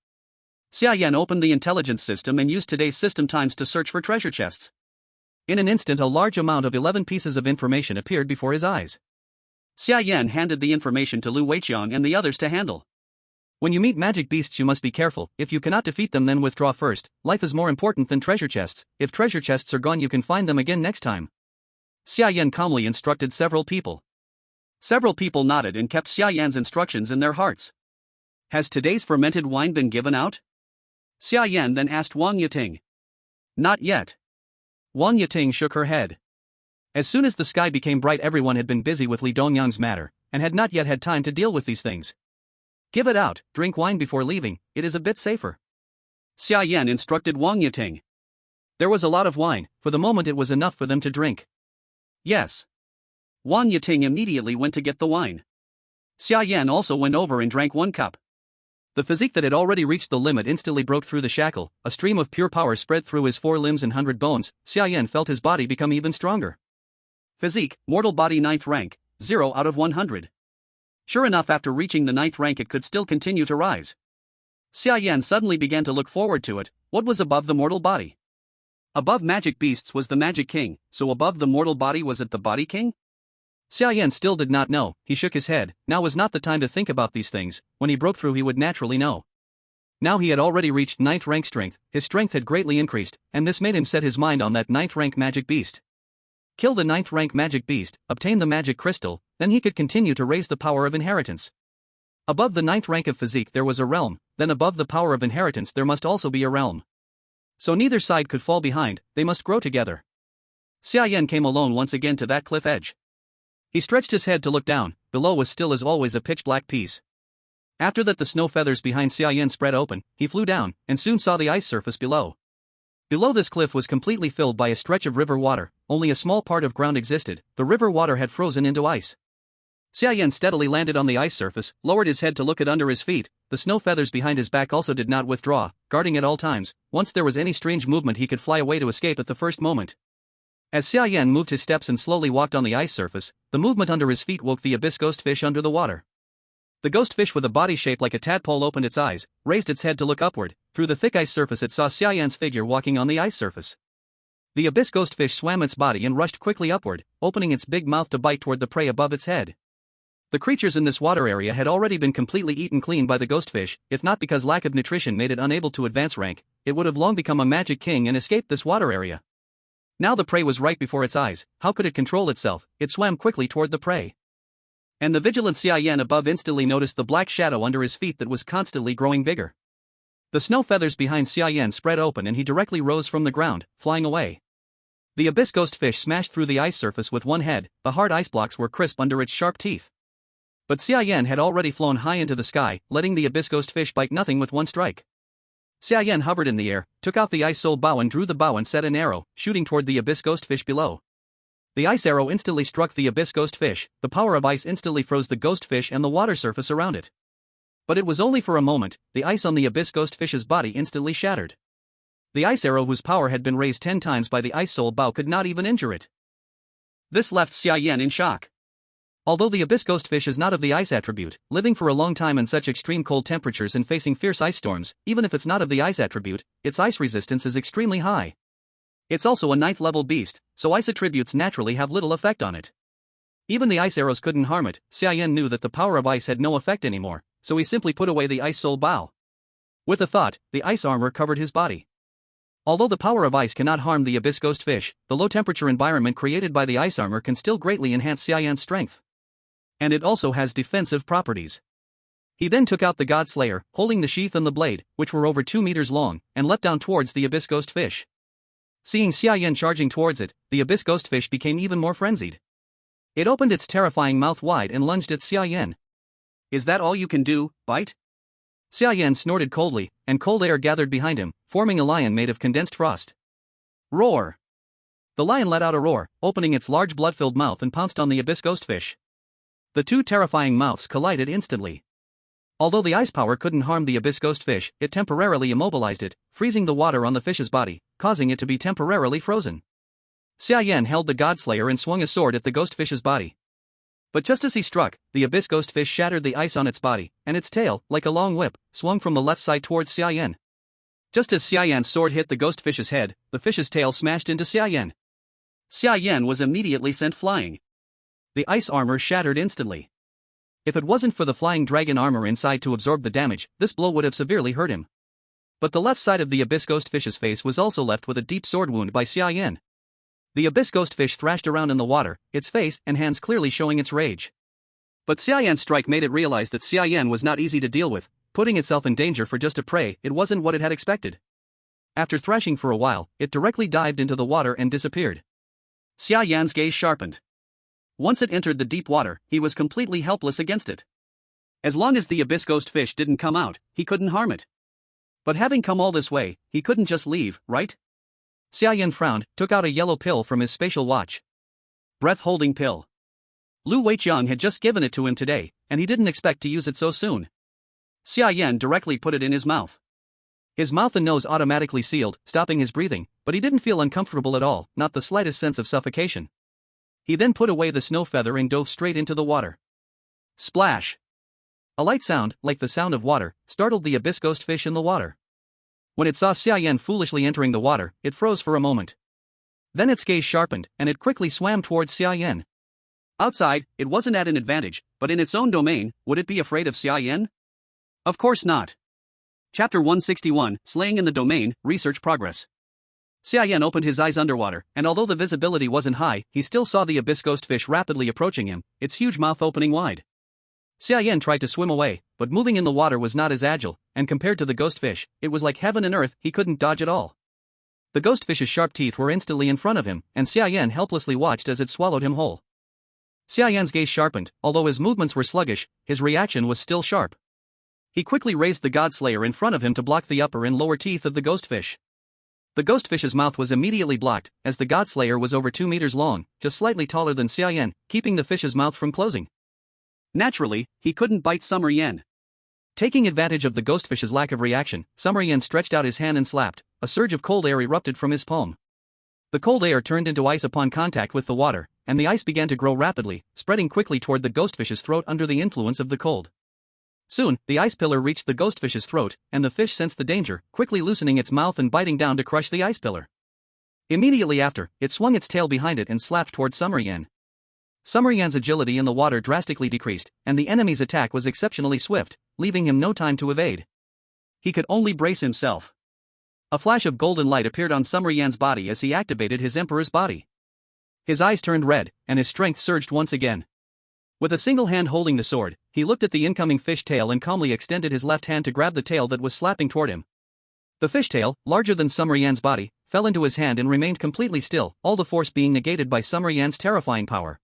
Xia Yan opened the intelligence system and used today's system times to search for treasure chests. In an instant a large amount of 11 pieces of information appeared before his eyes. Xia Yan handed the information to Lu Weiqiang and the others to handle. When you meet magic beasts you must be careful. If you cannot defeat them then withdraw first. Life is more important than treasure chests. If treasure chests are gone you can find them again next time. Xia Yan calmly instructed several people. Several people nodded and kept Xia Yan's instructions in their hearts. Has today's fermented wine been given out? Xia Yan then asked Wang Yiting. Not yet. Wang Yiting shook her head. As soon as the sky became bright everyone had been busy with Li Dongyang's matter, and had not yet had time to deal with these things. Give it out, drink wine before leaving, it is a bit safer. Xia Yan instructed Wang Yiting. There was a lot of wine, for the moment it was enough for them to drink. Yes. Wang Yiting immediately went to get the wine. Xia Yan also went over and drank 1 cup. The physique that had already reached the limit instantly broke through the shackle, a stream of pure power spread through his 4 limbs and 100 bones. Xia Yan felt his body become even stronger. Physique, mortal body 9th rank, 0 out of 100. Sure enough, after reaching the 9th rank it could still continue to rise. Xia Yan suddenly began to look forward to it. What was above the mortal body? Above magic beasts was the Magic King, so above the mortal body was it the Body King? Xia Yan still did not know. He shook his head. Now was not the time to think about these things. When he broke through he would naturally know. Now he had already reached 9th rank strength, his strength had greatly increased, and this made him set his mind on that 9th rank magic beast. Kill the 9th rank magic beast, obtain the magic crystal, then he could continue to raise the power of inheritance. Above the 9th rank of physique there was a realm, then above the power of inheritance there must also be a realm. So neither side could fall behind, they must grow together. Xia Yan came alone once again to that cliff edge. He stretched his head to look down. Below was still as always a pitch-black piece. After that the snow feathers behind Xia Yan spread open, he flew down, and soon saw the ice surface below. Below this cliff was completely filled by a stretch of river water, only a small part of ground existed, the river water had frozen into ice. Xia Yan steadily landed on the ice surface, lowered his head to look at under his feet, the snow feathers behind his back also did not withdraw, guarding at all times. Once there was any strange movement he could fly away to escape at the first moment. As Xia Yan moved his steps and slowly walked on the ice surface, the movement under his feet woke the abyss ghost fish under the water. The ghost fish with a body shaped like a tadpole opened its eyes, raised its head to look upward. Through the thick ice surface it saw Xia Yan's figure walking on the ice surface. The abyss ghost fish swam its body and rushed quickly upward, opening its big mouth to bite toward the prey above its head. The creatures in this water area had already been completely eaten clean by the ghost fish. If not because lack of nutrition made it unable to advance rank, it would have long become a magic king and escaped this water area. Now the prey was right before its eyes. How could it control itself? It swam quickly toward the prey. And the vigilant Xia Yan above instantly noticed the black shadow under his feet that was constantly growing bigger. The snow feathers behind Xia Yan spread open and he directly rose from the ground, flying away. The abyss ghost fish smashed through the ice surface with one head, the hard ice blocks were crisp under its sharp teeth. But Xia Yan had already flown high into the sky, letting the abyss ghost fish bite nothing with one strike. Xia Yan hovered in the air, took out the ice soul bow and drew the bow and set an arrow, shooting toward the abyss ghost fish below. The ice arrow instantly struck the abyss ghost fish, the power of ice instantly froze the ghost fish and the water surface around it. But it was only for a moment, the ice on the abyss ghost fish's body instantly shattered. The ice arrow whose power had been raised 10 times by the ice soul bow could not even injure it. This left Xia Yan in shock. Although the abyss ghost fish is not of the ice attribute, living for a long time in such extreme cold temperatures and facing fierce ice storms, even if it's not of the ice attribute, its ice resistance is extremely high. It's also a 9th level beast, so ice attributes naturally have little effect on it. Even the ice arrows couldn't harm it. Xia Yan knew that the power of ice had no effect anymore, so he simply put away the ice soul bow. With a thought, the ice armor covered his body. Although the power of ice cannot harm the abyss ghost fish, the low temperature environment created by the ice armor can still greatly enhance Xia Yan's strength. And it also has defensive properties. He then took out the God Slayer, holding the sheath and the blade, which were over 2 meters long, and leapt down towards the abyss ghost fish. Seeing Xia Yan charging towards it, the abyss ghost fish became even more frenzied. It opened its terrifying mouth wide and lunged at Xia Yan. Is that all you can do, bite? Xia Yan snorted coldly, and cold air gathered behind him, forming a lion made of condensed frost. Roar! The lion let out a roar, opening its large blood-filled mouth and pounced on the abyss ghost fish. The two terrifying mouths collided instantly. Although the ice power couldn't harm the abyss ghost fish, it temporarily immobilized it, freezing the water on the fish's body, causing it to be temporarily frozen. Xia Yan held the God Slayer and swung a sword at the ghost fish's body. But just as he struck, the abyss ghost fish shattered the ice on its body, and its tail, like a long whip, swung from the left side towards Xia Yan. Just as Xia Yan's sword hit the ghost fish's head, the fish's tail smashed into Xia Yan. Xia Yan was immediately sent flying. The ice armor shattered instantly. If it wasn't for the flying dragon armor inside to absorb the damage, this blow would have severely hurt him. But the left side of the abyss ghostfish's face was also left with a deep sword wound by Xia Yan. The abyss ghostfish thrashed around in the water, its face and hands clearly showing its rage. But Xia Yan's strike made it realize that Xia Yan was not easy to deal with, putting itself in danger for just a prey. It wasn't what it had expected. After thrashing for a while, it directly dived into the water and disappeared. Xia Yan's gaze sharpened. Once it entered the deep water, he was completely helpless against it. As long as the abyss ghostfish didn't come out, he couldn't harm it. But having come all this way, he couldn't just leave, right? Xia Yan frowned, took out a yellow pill from his spatial watch. Breath-holding pill. Lu Weiqiang had just given it to him today, and he didn't expect to use it so soon. Xia Yan directly put it in his mouth. His mouth and nose automatically sealed, stopping his breathing, but he didn't feel uncomfortable at all, not the slightest sense of suffocation. He then put away the snow feather and dove straight into the water. Splash! A light sound, like the sound of water, startled the abyss ghostfish in the water. When it saw Xia Yan foolishly entering the water, it froze for a moment. Then its gaze sharpened, and it quickly swam towards Xia Yan. Outside, it wasn't at an advantage, but in its own domain, would it be afraid of Xia Yan? Of course not. Chapter 161, Slaying in the Domain, Research Progress. Xia Yan opened his eyes underwater, and although the visibility wasn't high, he still saw the abyss ghostfish rapidly approaching him, its huge mouth opening wide. Xia Yan tried to swim away, but moving in the water was not as agile, and compared to the ghostfish, it was like heaven and earth. He couldn't dodge at all. The ghostfish's sharp teeth were instantly in front of him, and Xia Yan helplessly watched as it swallowed him whole. Xia Yan's gaze sharpened, although his movements were sluggish, his reaction was still sharp. He quickly raised the Godslayer in front of him to block the upper and lower teeth of the ghostfish. The ghostfish's mouth was immediately blocked, as the Godslayer was over 2 meters long, just slightly taller than Xia Yan, keeping the fish's mouth from closing. Naturally, he couldn't bite Summer Yan. Taking advantage of the ghostfish's lack of reaction, Summer Yan stretched out his hand and slapped. A surge of cold air erupted from his palm. The cold air turned into ice upon contact with the water, and the ice began to grow rapidly, spreading quickly toward the ghostfish's throat under the influence of the cold. Soon, the ice pillar reached the ghostfish's throat, and the fish sensed the danger, quickly loosening its mouth and biting down to crush the ice pillar. Immediately after, it swung its tail behind it and slapped toward Summer Yan. Summer Yan's agility in the water drastically decreased, and the enemy's attack was exceptionally swift, leaving him no time to evade. He could only brace himself. A flash of golden light appeared on Summer Yan's body as he activated his Emperor's body. His eyes turned red, and his strength surged once again. With a single hand holding the sword, he looked at the incoming fish tail and calmly extended his left hand to grab the tail that was slapping toward him. The fish tail, larger than Summer Yan's body, fell into his hand and remained completely still, all the force being negated by Summer Yan's terrifying power.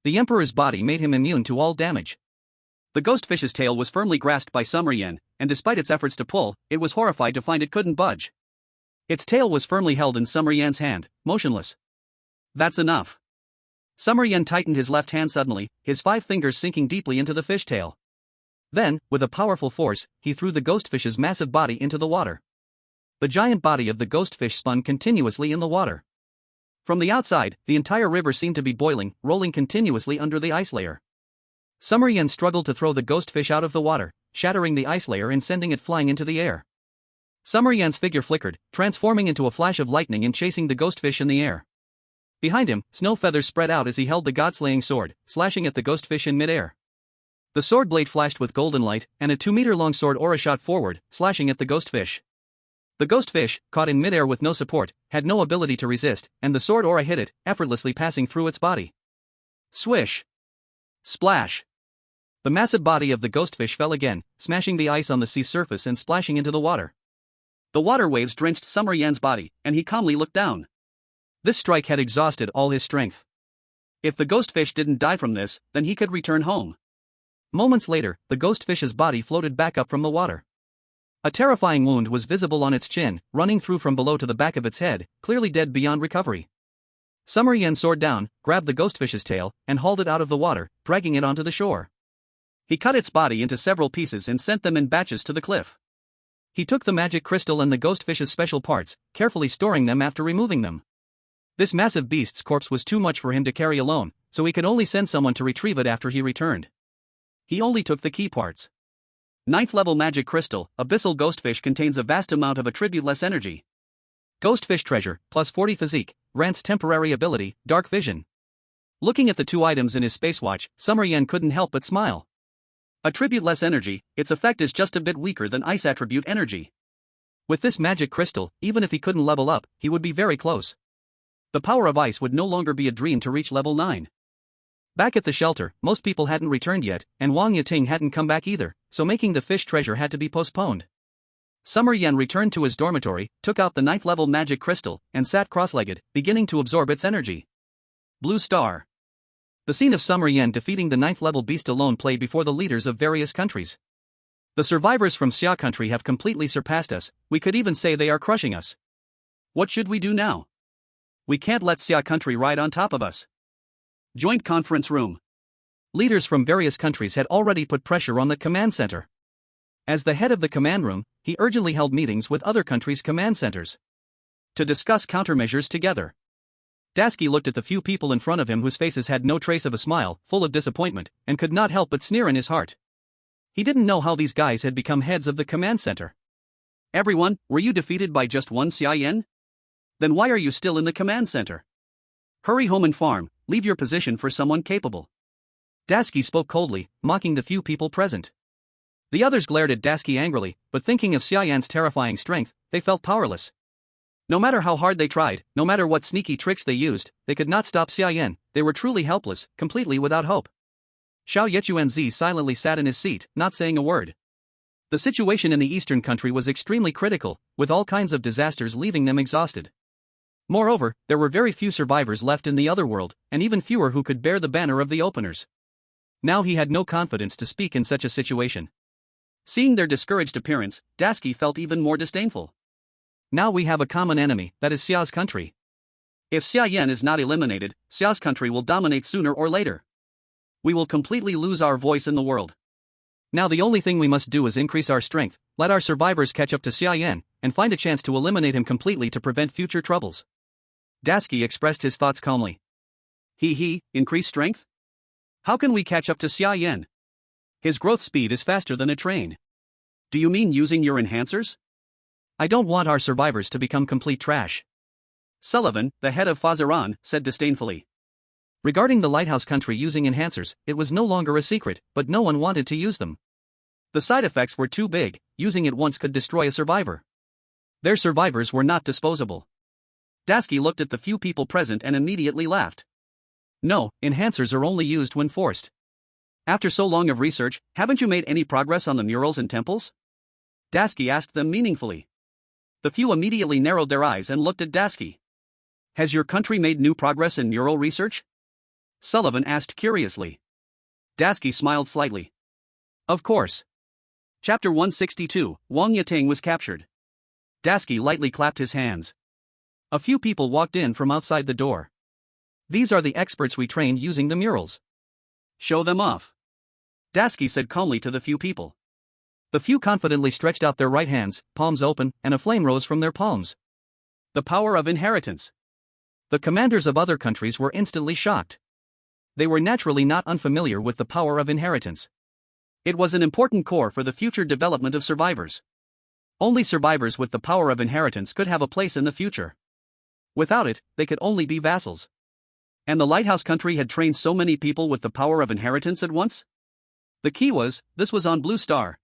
The Emperor's body made him immune to all damage. The ghostfish's tail was firmly grasped by Summer Yan, and despite its efforts to pull, it was horrified to find it couldn't budge. Its tail was firmly held in Summer Yan's hand, motionless. That's enough. Summer Yan tightened his left hand suddenly, his 5 fingers sinking deeply into the fish tail. Then, with a powerful force, he threw the ghostfish's massive body into the water. The giant body of the ghostfish spun continuously in the water. From the outside, the entire river seemed to be boiling, rolling continuously under the ice layer. Summer Yan struggled to throw the ghostfish out of the water, shattering the ice layer and sending it flying into the air. Summer Yan's figure flickered, transforming into a flash of lightning and chasing the ghostfish in the air. Behind him, snow feathers spread out as he held the god-slaying sword, slashing at the ghostfish in midair. The sword blade flashed with golden light, and a 2-meter-long sword aura shot forward, slashing at the ghostfish. The ghostfish, caught in midair with no support, had no ability to resist, and the sword aura hit it, effortlessly passing through its body. Swish! Splash! The massive body of the ghostfish fell again, smashing the ice on the sea surface and splashing into the water. The water waves drenched Summer Yan's body, and he calmly looked down. This strike had exhausted all his strength. If the ghostfish didn't die from this, then he could return home. Moments later, the ghostfish's body floated back up from the water. A terrifying wound was visible on its chin, running through from below to the back of its head, clearly dead beyond recovery. Summer Yan soared down, grabbed the ghostfish's tail, and hauled it out of the water, dragging it onto the shore. He cut its body into several pieces and sent them in batches to the cliff. He took the magic crystal and the ghostfish's special parts, carefully storing them after removing them. This massive beast's corpse was too much for him to carry alone, so he could only send someone to retrieve it after he returned. He only took the key parts. 9th level magic crystal, abyssal ghostfish contains a vast amount of attribute-less energy. Ghostfish treasure, plus 40 physique, grants temporary ability, dark vision. Looking at the 2 items in his space watch, Summer Yan couldn't help but smile. Attribute less energy, its effect is just a bit weaker than ice attribute energy. With this magic crystal, even if he couldn't level up, he would be very close. The power of ice would no longer be a dream to reach level 9. Back at the shelter, most people hadn't returned yet, and Wang Mozhe hadn't come back either, so making the fish treasure had to be postponed. Summer Yan returned to his dormitory, took out the 9th level magic crystal, and sat cross-legged, beginning to absorb its energy. Blue Star. The scene of Summer Yan defeating the 9th level beast alone played before the leaders of various countries. The survivors from Xia Country have completely surpassed us, we could even say they are crushing us. What should we do now? We can't let Xia Country ride on top of us. Joint conference room. Leaders from various countries had already put pressure on the command center. As the head of the command room, he urgently held meetings with other countries' command centers to discuss countermeasures together. Dasky looked at the few people in front of him whose faces had no trace of a smile, full of disappointment, and could not help but sneer in his heart. He didn't know how these guys had become heads of the command center. Everyone, were you defeated by just one Xia Yan? Then why are you still in the command center? Hurry home and farm, leave your position for someone capable. Dasky spoke coldly, mocking the few people present. The others glared at Dasky angrily, but thinking of Xia Yan's terrifying strength, they felt powerless. No matter how hard they tried, no matter what sneaky tricks they used, they could not stop Xia Yan. They were truly helpless, completely without hope. Xiao Yechuanzi silently sat in his seat, not saying a word. The situation in the eastern country was extremely critical, with all kinds of disasters leaving them exhausted. Moreover, there were very few survivors left in the other world, and even fewer who could bear the banner of the openers. Now he had no confidence to speak in such a situation. Seeing their discouraged appearance, Dasky felt even more disdainful. Now we have a common enemy, that is Xia's country. If Xia Yan is not eliminated, Xia's country will dominate sooner or later. We will completely lose our voice in the world. Now the only thing we must do is increase our strength, let our survivors catch up to Xia Yan, and find a chance to eliminate him completely to prevent future troubles. Dasky expressed his thoughts calmly. Increase strength? How can we catch up to Xia Yan? His growth speed is faster than a train. Do you mean using your enhancers? I don't want our survivors to become complete trash. Sullivan, the head of Fazaran, said disdainfully. Regarding the lighthouse country using enhancers, it was no longer a secret, but no one wanted to use them. The side effects were too big, using it once could destroy a survivor. Their survivors were not disposable. Dasky looked at the few people present and immediately laughed. No, enhancers are only used when forced. After so long of research, haven't you made any progress on the murals and temples? Dasky asked them meaningfully. The few immediately narrowed their eyes and looked at Dasky. Has your country made new progress in mural research? Sullivan asked curiously. Dasky smiled slightly. Of course. Chapter 162, Wang Mozhe was captured. Dasky lightly clapped his hands. A few people walked in from outside the door. These are the experts we trained using the murals. Show them off. Dasky said calmly to the few people. The few confidently stretched out their right hands, palms open, and a flame rose from their palms. The power of inheritance. The commanders of other countries were instantly shocked. They were naturally not unfamiliar with the power of inheritance. It was an important core for the future development of survivors. Only survivors with the power of inheritance could have a place in the future. Without it, they could only be vassals. And the lighthouse country had trained so many people with the power of inheritance at once? The key was, this was on Blue Star.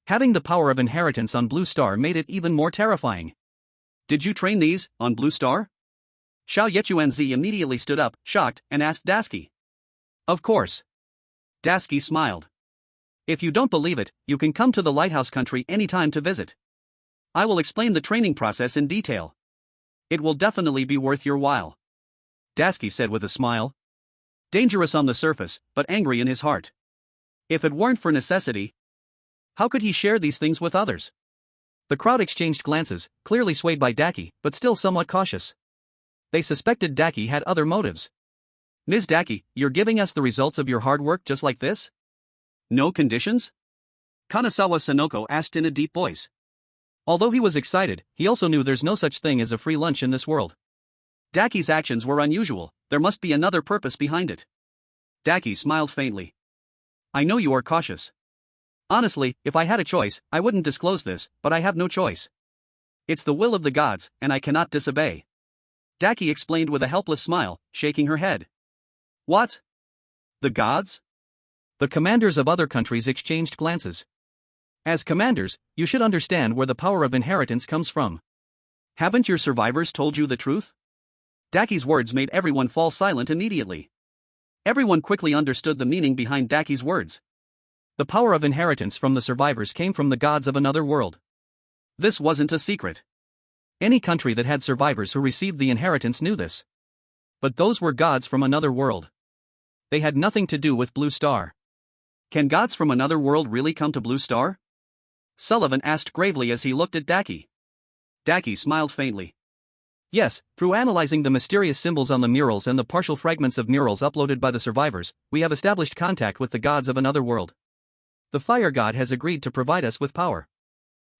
Having the power of inheritance on Blue Star made it even more terrifying. Did you train these, on Blue Star? Xiao Yechuanzi immediately stood up, shocked, and asked Dasky. Of course. Dasky smiled. If you don't believe it, you can come to the lighthouse country anytime to visit. I will explain the training process in detail. It will definitely be worth your while. Dasky said with a smile. Dangerous on the surface, but angry in his heart. If it weren't for necessity, how could he share these things with others? The crowd exchanged glances, clearly swayed by Dasky, but still somewhat cautious. They suspected Dasky had other motives. Ms. Dasky, you're giving us the results of your hard work just like this? No conditions? Kanazawa Sonoko asked in a deep voice. Although he was excited, he also knew there's no such thing as a free lunch in this world. Dasky's actions were unusual, there must be another purpose behind it. Dasky smiled faintly. I know you are cautious. Honestly, if I had a choice, I wouldn't disclose this, but I have no choice. It's the will of the gods, and I cannot disobey. Dasky explained with a helpless smile, shaking her head. What? The gods? The commanders of other countries exchanged glances. As commanders, you should understand where the power of inheritance comes from. Haven't your survivors told you the truth? Daki's words made everyone fall silent immediately. Everyone quickly understood the meaning behind Daki's words. The power of inheritance from the survivors came from the gods of another world. This wasn't a secret. Any country that had survivors who received the inheritance knew this. But those were gods from another world. They had nothing to do with Blue Star. Can gods from another world really come to Blue Star? Sullivan asked gravely as he looked at Daki. Daki smiled faintly. Yes, through analyzing the mysterious symbols on the murals and the partial fragments of murals uploaded by the survivors, we have established contact with the gods of another world. The fire god has agreed to provide us with power.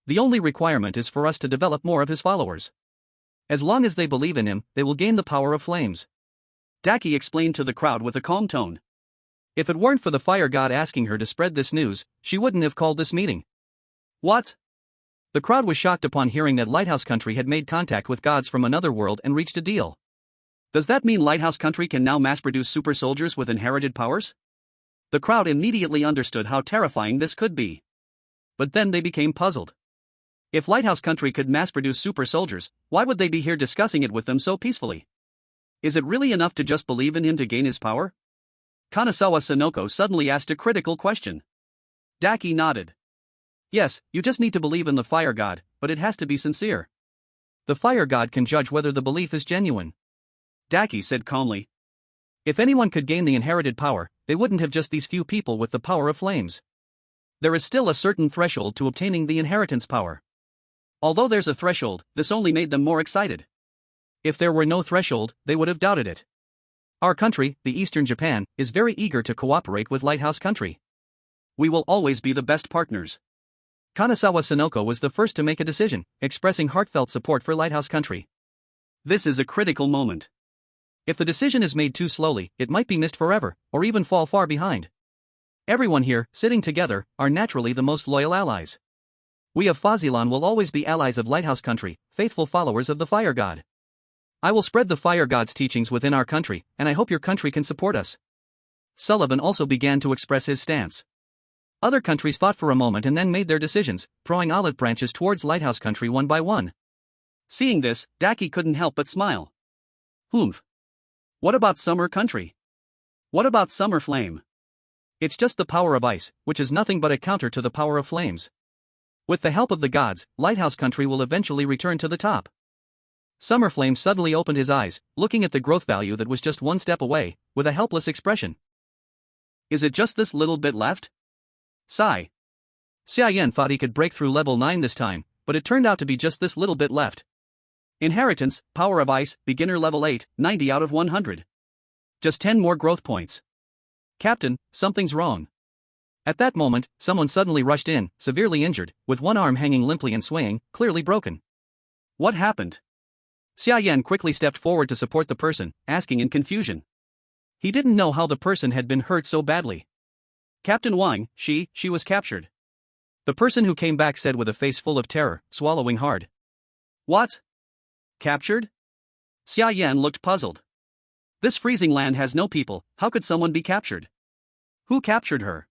The only requirement is for us to develop more of his followers. As long as they believe in him, they will gain the power of flames. Daki explained to the crowd with a calm tone. If it weren't for the fire god asking her to spread this news, she wouldn't have called this meeting. What? The crowd was shocked upon hearing that Lighthouse Country had made contact with gods from another world and reached a deal. Does that mean Lighthouse Country can now mass-produce super soldiers with inherited powers? The crowd immediately understood how terrifying this could be. But then they became puzzled. If Lighthouse Country could mass-produce super soldiers, why would they be here discussing it with them so peacefully? Is it really enough to just believe in him to gain his power? Kanazawa Sonoko suddenly asked a critical question. Daki nodded. Yes, you just need to believe in the fire god, but it has to be sincere. The fire god can judge whether the belief is genuine. Daki said calmly. If anyone could gain the inherited power, they wouldn't have just these few people with the power of flames. There is still a certain threshold to obtaining the inheritance power. Although there's a threshold, this only made them more excited. If there were no threshold, they would have doubted it. Our country, the Eastern Japan, is very eager to cooperate with Lighthouse Country. We will always be the best partners. Kanazawa Sonoko was the first to make a decision, expressing heartfelt support for Lighthouse Country. This is a critical moment. If the decision is made too slowly, it might be missed forever, or even fall far behind. Everyone here, sitting together, are naturally the most loyal allies. We of Fazilan will always be allies of Lighthouse Country, faithful followers of the Fire God. I will spread the Fire God's teachings within our country, and I hope your country can support us. Sullivan also began to express his stance. Other countries fought for a moment and then made their decisions, throwing olive branches towards Lighthouse Country one by one. Seeing this, Daki couldn't help but smile. Humph. What about Summer Country? What about Summer Flame? It's just the power of ice, which is nothing but a counter to the power of flames. With the help of the gods, Lighthouse Country will eventually return to the top. Summer Flame suddenly opened his eyes, looking at the growth value that was just one step away, with a helpless expression. Is it just this little bit left? Sigh. Xia Yan thought he could break through level 9 this time, but it turned out to be just this little bit left. Inheritance, Power of Ice, Beginner level 8, 90 out of 100. Just 10 more growth points. Captain, something's wrong. At that moment, someone suddenly rushed in, severely injured, with one arm hanging limply and swaying, clearly broken. What happened? Xia Yan quickly stepped forward to support the person, asking in confusion. He didn't know how the person had been hurt so badly. Captain Wang, she was captured. The person who came back said with a face full of terror, swallowing hard. What? Captured? Xia Yan looked puzzled. This freezing land has no people, how could someone be captured? Who captured her?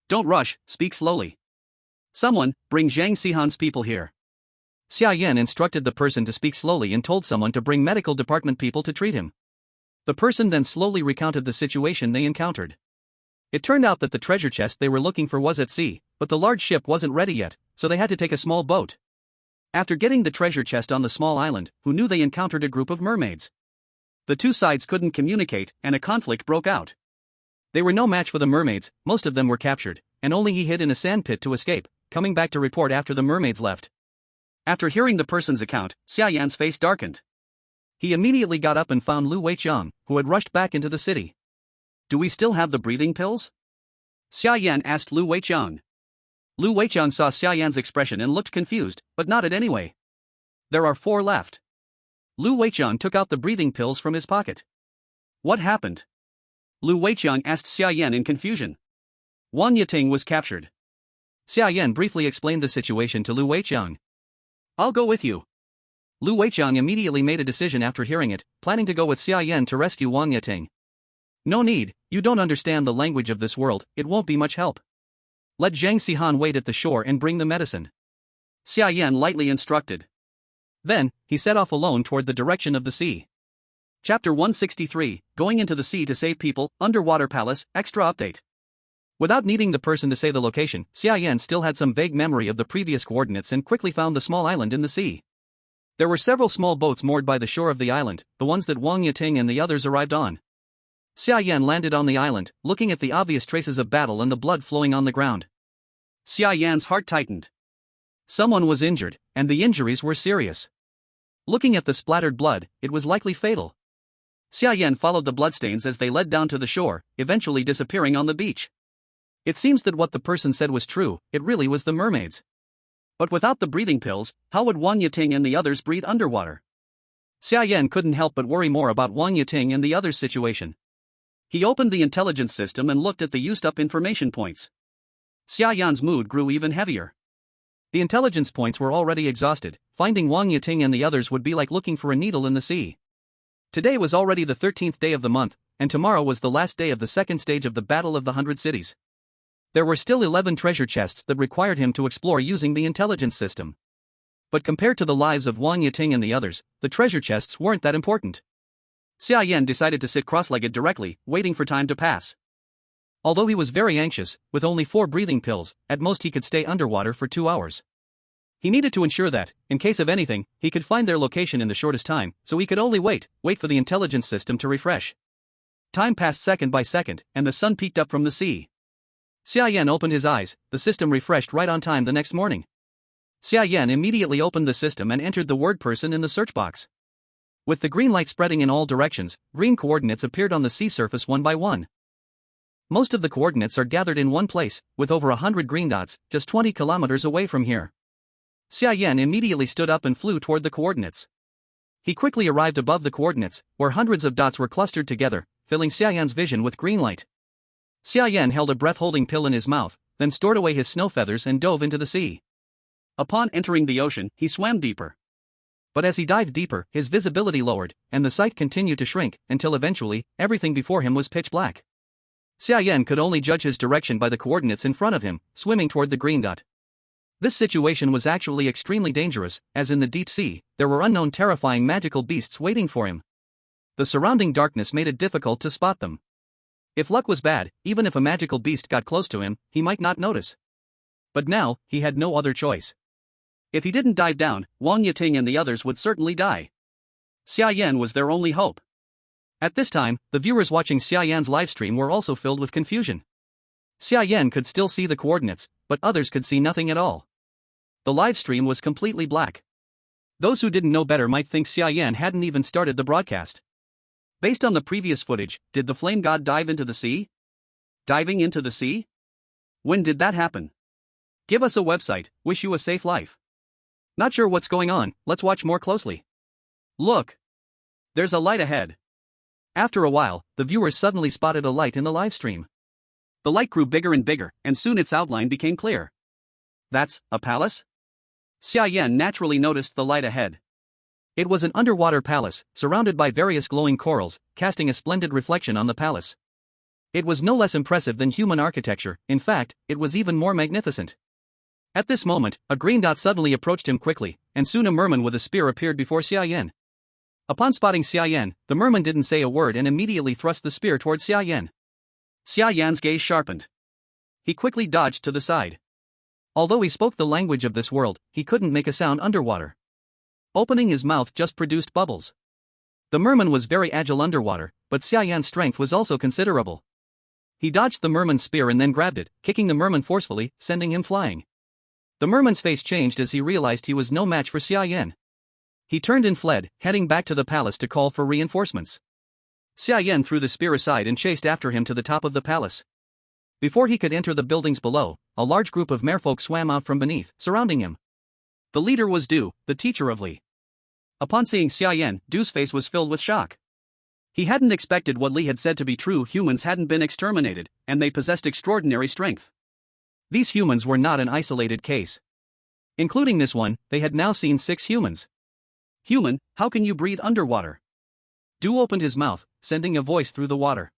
Don't rush, speak slowly. Someone, bring Zhang Sihan's people here. Xia Yan instructed the person to speak slowly and told someone to bring medical department people to treat him. The person then slowly recounted the situation they encountered. It turned out that the treasure chest they were looking for was at sea, but the large ship wasn't ready yet, so they had to take a small boat. After getting the treasure chest on the small island, who knew they encountered a group of mermaids. The two sides couldn't communicate, and a conflict broke out. They were no match for the mermaids, most of them were captured, and only he hid in a sand pit to escape, coming back to report after the mermaids left. After hearing the person's account, Xia Yan's face darkened. He immediately got up and found Lu Weiqiang, who had rushed back into the city. Do we still have the breathing pills? Xia Yan asked Lu Weiqiang. Lu Weiqiang saw Xia Yan's expression and looked confused, but nodded anyway. There are 4 left. Lu Weiqiang took out the breathing pills from his pocket. What happened? Lu Weiqiang asked Xia Yan in confusion. Wang Yating was captured. Xia Yan briefly explained the situation to Lu Weiqiang. I'll go with you. Lu Weiqiang immediately made a decision after hearing it, planning to go with Xia Yan to rescue Wang Yating. No need, you don't understand the language of this world, it won't be much help. Let Zhang Xihan wait at the shore and bring the medicine. Xia Yan lightly instructed. Then, he set off alone toward the direction of the sea. Chapter 163, Going into the Sea to Save People, Underwater Palace, Extra Update. Without needing the person to say the location, Xia Yan still had some vague memory of the previous coordinates and quickly found the small island in the sea. There were several small boats moored by the shore of the island, the ones that Wang Yiting and the others arrived on. Xia Yan landed on the island, looking at the obvious traces of battle and the blood flowing on the ground. Xia Yan's heart tightened. Someone was injured, and the injuries were serious. Looking at the splattered blood, it was likely fatal. Xia Yan followed the bloodstains as they led down to the shore, eventually disappearing on the beach. It seems that what the person said was true, it really was the mermaids. But without the breathing pills, how would Wang Yiting and the others breathe underwater? Xia Yan couldn't help but worry more about Wang Yiting and the others' situation. He opened the intelligence system and looked at the used-up information points. Xia Yan's mood grew even heavier. The intelligence points were already exhausted, finding Wang Yiting and the others would be like looking for a needle in the sea. Today was already the 13th day of the month, and tomorrow was the last day of the second stage of the Battle of the 100 Cities. There were still 11 treasure chests that required him to explore using the intelligence system. But compared to the lives of Wang Yiting and the others, the treasure chests weren't that important. Xia Yan decided to sit cross-legged directly, waiting for time to pass. Although he was very anxious, with only 4 breathing pills, at most he could stay underwater for 2 hours. He needed to ensure that, in case of anything, he could find their location in the shortest time, so he could only wait for the intelligence system to refresh. Time passed second by second, and the sun peeked up from the sea. Xia Yan opened his eyes, the system refreshed right on time the next morning. Xia Yan immediately opened the system and entered the word person in the search box. With the green light spreading in all directions, green coordinates appeared on the sea surface one by one. Most of the coordinates are gathered in one place, with over 100 green dots, just 20 kilometers away from here. Xia Yan immediately stood up and flew toward the coordinates. He quickly arrived above the coordinates, where hundreds of dots were clustered together, filling Xia Yan's vision with green light. Xia Yan held a breath-holding pill in his mouth, then stored away his snow feathers and dove into the sea. Upon entering the ocean, he swam deeper. But as he dived deeper, his visibility lowered, and the sight continued to shrink, until eventually, everything before him was pitch black. Xia Yan could only judge his direction by the coordinates in front of him, swimming toward the green dot. This situation was actually extremely dangerous, as in the deep sea, there were unknown terrifying magical beasts waiting for him. The surrounding darkness made it difficult to spot them. If luck was bad, even if a magical beast got close to him, he might not notice. But now, he had no other choice. If he didn't dive down, Wang Yiting and the others would certainly die. Xia Yan was their only hope. At this time, the viewers watching Xia Yan's livestream were also filled with confusion. Xia Yan could still see the coordinates, but others could see nothing at all. The livestream was completely black. Those who didn't know better might think Xia Yan hadn't even started the broadcast. Based on the previous footage, did the flame god dive into the sea? Diving into the sea? When did that happen? Give us a website, wish you a safe life. Not sure what's going on, let's watch more closely. Look! There's a light ahead. After a while, the viewers suddenly spotted a light in the livestream. The light grew bigger and bigger, and soon its outline became clear. That's a palace? Xia Yan naturally noticed the light ahead. It was an underwater palace, surrounded by various glowing corals, casting a splendid reflection on the palace. It was no less impressive than human architecture, in fact, it was even more magnificent. At this moment, a green dot suddenly approached him quickly, and soon a merman with a spear appeared before Xia Yan. Upon spotting Xia Yan, the merman didn't say a word and immediately thrust the spear towards Xia Yan. Xia Yan's gaze sharpened. He quickly dodged to the side. Although he spoke the language of this world, he couldn't make a sound underwater. Opening his mouth just produced bubbles. The merman was very agile underwater, but Xia Yan's strength was also considerable. He dodged the merman's spear and then grabbed it, kicking the merman forcefully, sending him flying. The merman's face changed as he realized he was no match for Xia Yan. He turned and fled, heading back to the palace to call for reinforcements. Xia Yan threw the spear aside and chased after him to the top of the palace. Before he could enter the buildings below, a large group of merfolk swam out from beneath, surrounding him. The leader was Du, the teacher of Li. Upon seeing Xia Yan, Du's face was filled with shock. He hadn't expected what Li had said to be true. Humans hadn't been exterminated, and they possessed extraordinary strength. These humans were not an isolated case. Including this one, they had now seen 6 humans. Human, how can you breathe underwater? Du opened his mouth, sending a voice through the water.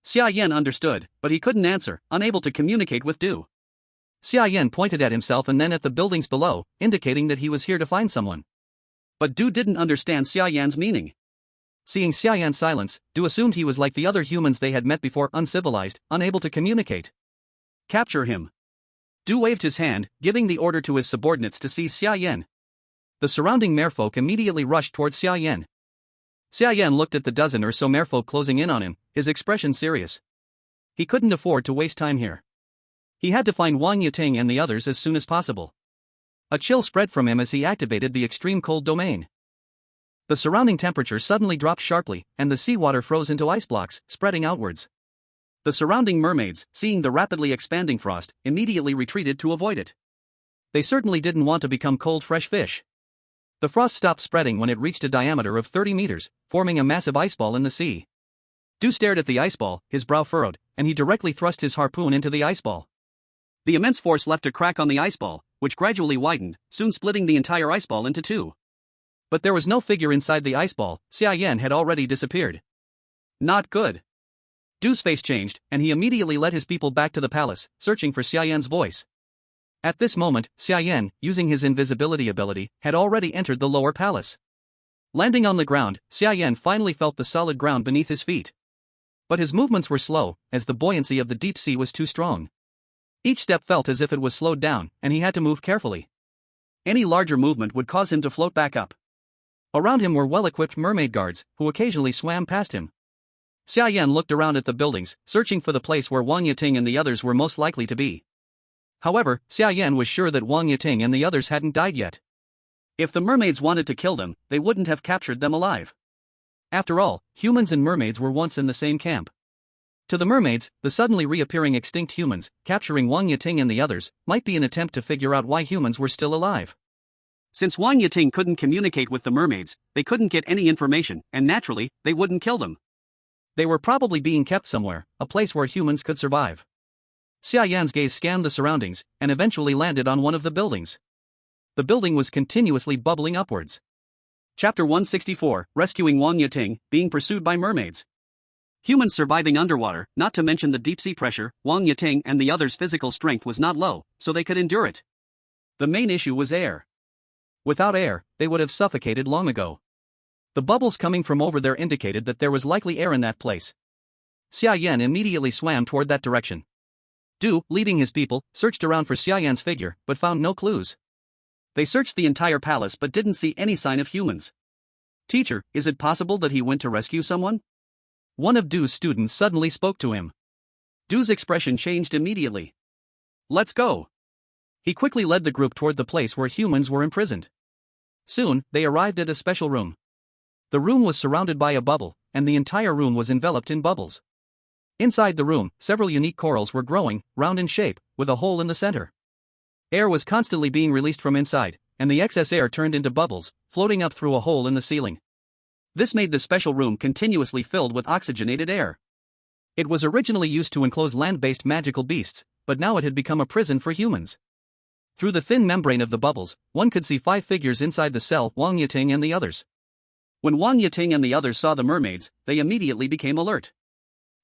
Xia Yan understood, but he couldn't answer, unable to communicate with Du. Xia Yan pointed at himself and then at the buildings below, indicating that he was here to find someone. But Du didn't understand Xia Yan's meaning. Seeing Xia Yan's silence, Du assumed he was like the other humans they had met before, uncivilized, unable to communicate. Capture him. Du waved his hand, giving the order to his subordinates to seize Xia Yan. The surrounding merfolk immediately rushed towards Xia Yan. Xia Yan looked at the dozen or so merfolk closing in on him, his expression serious. He couldn't afford to waste time here. He had to find Wang Yiting and the others as soon as possible. A chill spread from him as he activated the extreme cold domain. The surrounding temperature suddenly dropped sharply, and the seawater froze into ice blocks, spreading outwards. The surrounding mermaids, seeing the rapidly expanding frost, immediately retreated to avoid it. They certainly didn't want to become cold fresh fish. The frost stopped spreading when it reached a diameter of 30 meters, forming a massive iceball in the sea. Du stared at the iceball, his brow furrowed, and he directly thrust his harpoon into the iceball. The immense force left a crack on the iceball, which gradually widened, soon splitting the entire iceball into two. But there was no figure inside the iceball. Xia Yan had already disappeared. Not good. Du's face changed, and he immediately led his people back to the palace, searching for Xia Yan's voice. At this moment, Xia Yan, using his invisibility ability, had already entered the lower palace. Landing on the ground, Xia Yan finally felt the solid ground beneath his feet. But his movements were slow, as the buoyancy of the deep sea was too strong. Each step felt as if it was slowed down, and he had to move carefully. Any larger movement would cause him to float back up. Around him were well-equipped mermaid guards, who occasionally swam past him. Xia Yan looked around at the buildings, searching for the place where Wang Yiting and the others were most likely to be. However, Xia Yan was sure that Wang Yiting and the others hadn't died yet. If the mermaids wanted to kill them, they wouldn't have captured them alive. After all, humans and mermaids were once in the same camp. To the mermaids, the suddenly reappearing extinct humans, capturing Wang Yiting and the others, might be an attempt to figure out why humans were still alive. Since Wang Yiting couldn't communicate with the mermaids, they couldn't get any information, and naturally, they wouldn't kill them. They were probably being kept somewhere, a place where humans could survive. Xia Yan's gaze scanned the surroundings, and eventually landed on one of the buildings. The building was continuously bubbling upwards. Chapter 164, Rescuing Wang Yiting, Being Pursued by Mermaids. Humans surviving underwater, not to mention the deep-sea pressure, Wang Yiting and the others' physical strength was not low, so they could endure it. The main issue was air. Without air, they would have suffocated long ago. The bubbles coming from over there indicated that there was likely air in that place. Xia Yan immediately swam toward that direction. Du, leading his people, searched around for Xia Yan's figure, but found no clues. They searched the entire palace but didn't see any sign of humans. "Teacher, is it possible that he went to rescue someone?" One of Du's students suddenly spoke to him. Du's expression changed immediately. "Let's go." He quickly led the group toward the place where humans were imprisoned. Soon, they arrived at a special room. The room was surrounded by a bubble, and the entire room was enveloped in bubbles. Inside the room, several unique corals were growing, round in shape, with a hole in the center. Air was constantly being released from inside, and the excess air turned into bubbles, floating up through a hole in the ceiling. This made the special room continuously filled with oxygenated air. It was originally used to enclose land-based magical beasts, but now it had become a prison for humans. Through the thin membrane of the bubbles, one could see 5 figures inside the cell: Wang Yiting and the others. When Wang Yiting and the others saw the mermaids, they immediately became alert.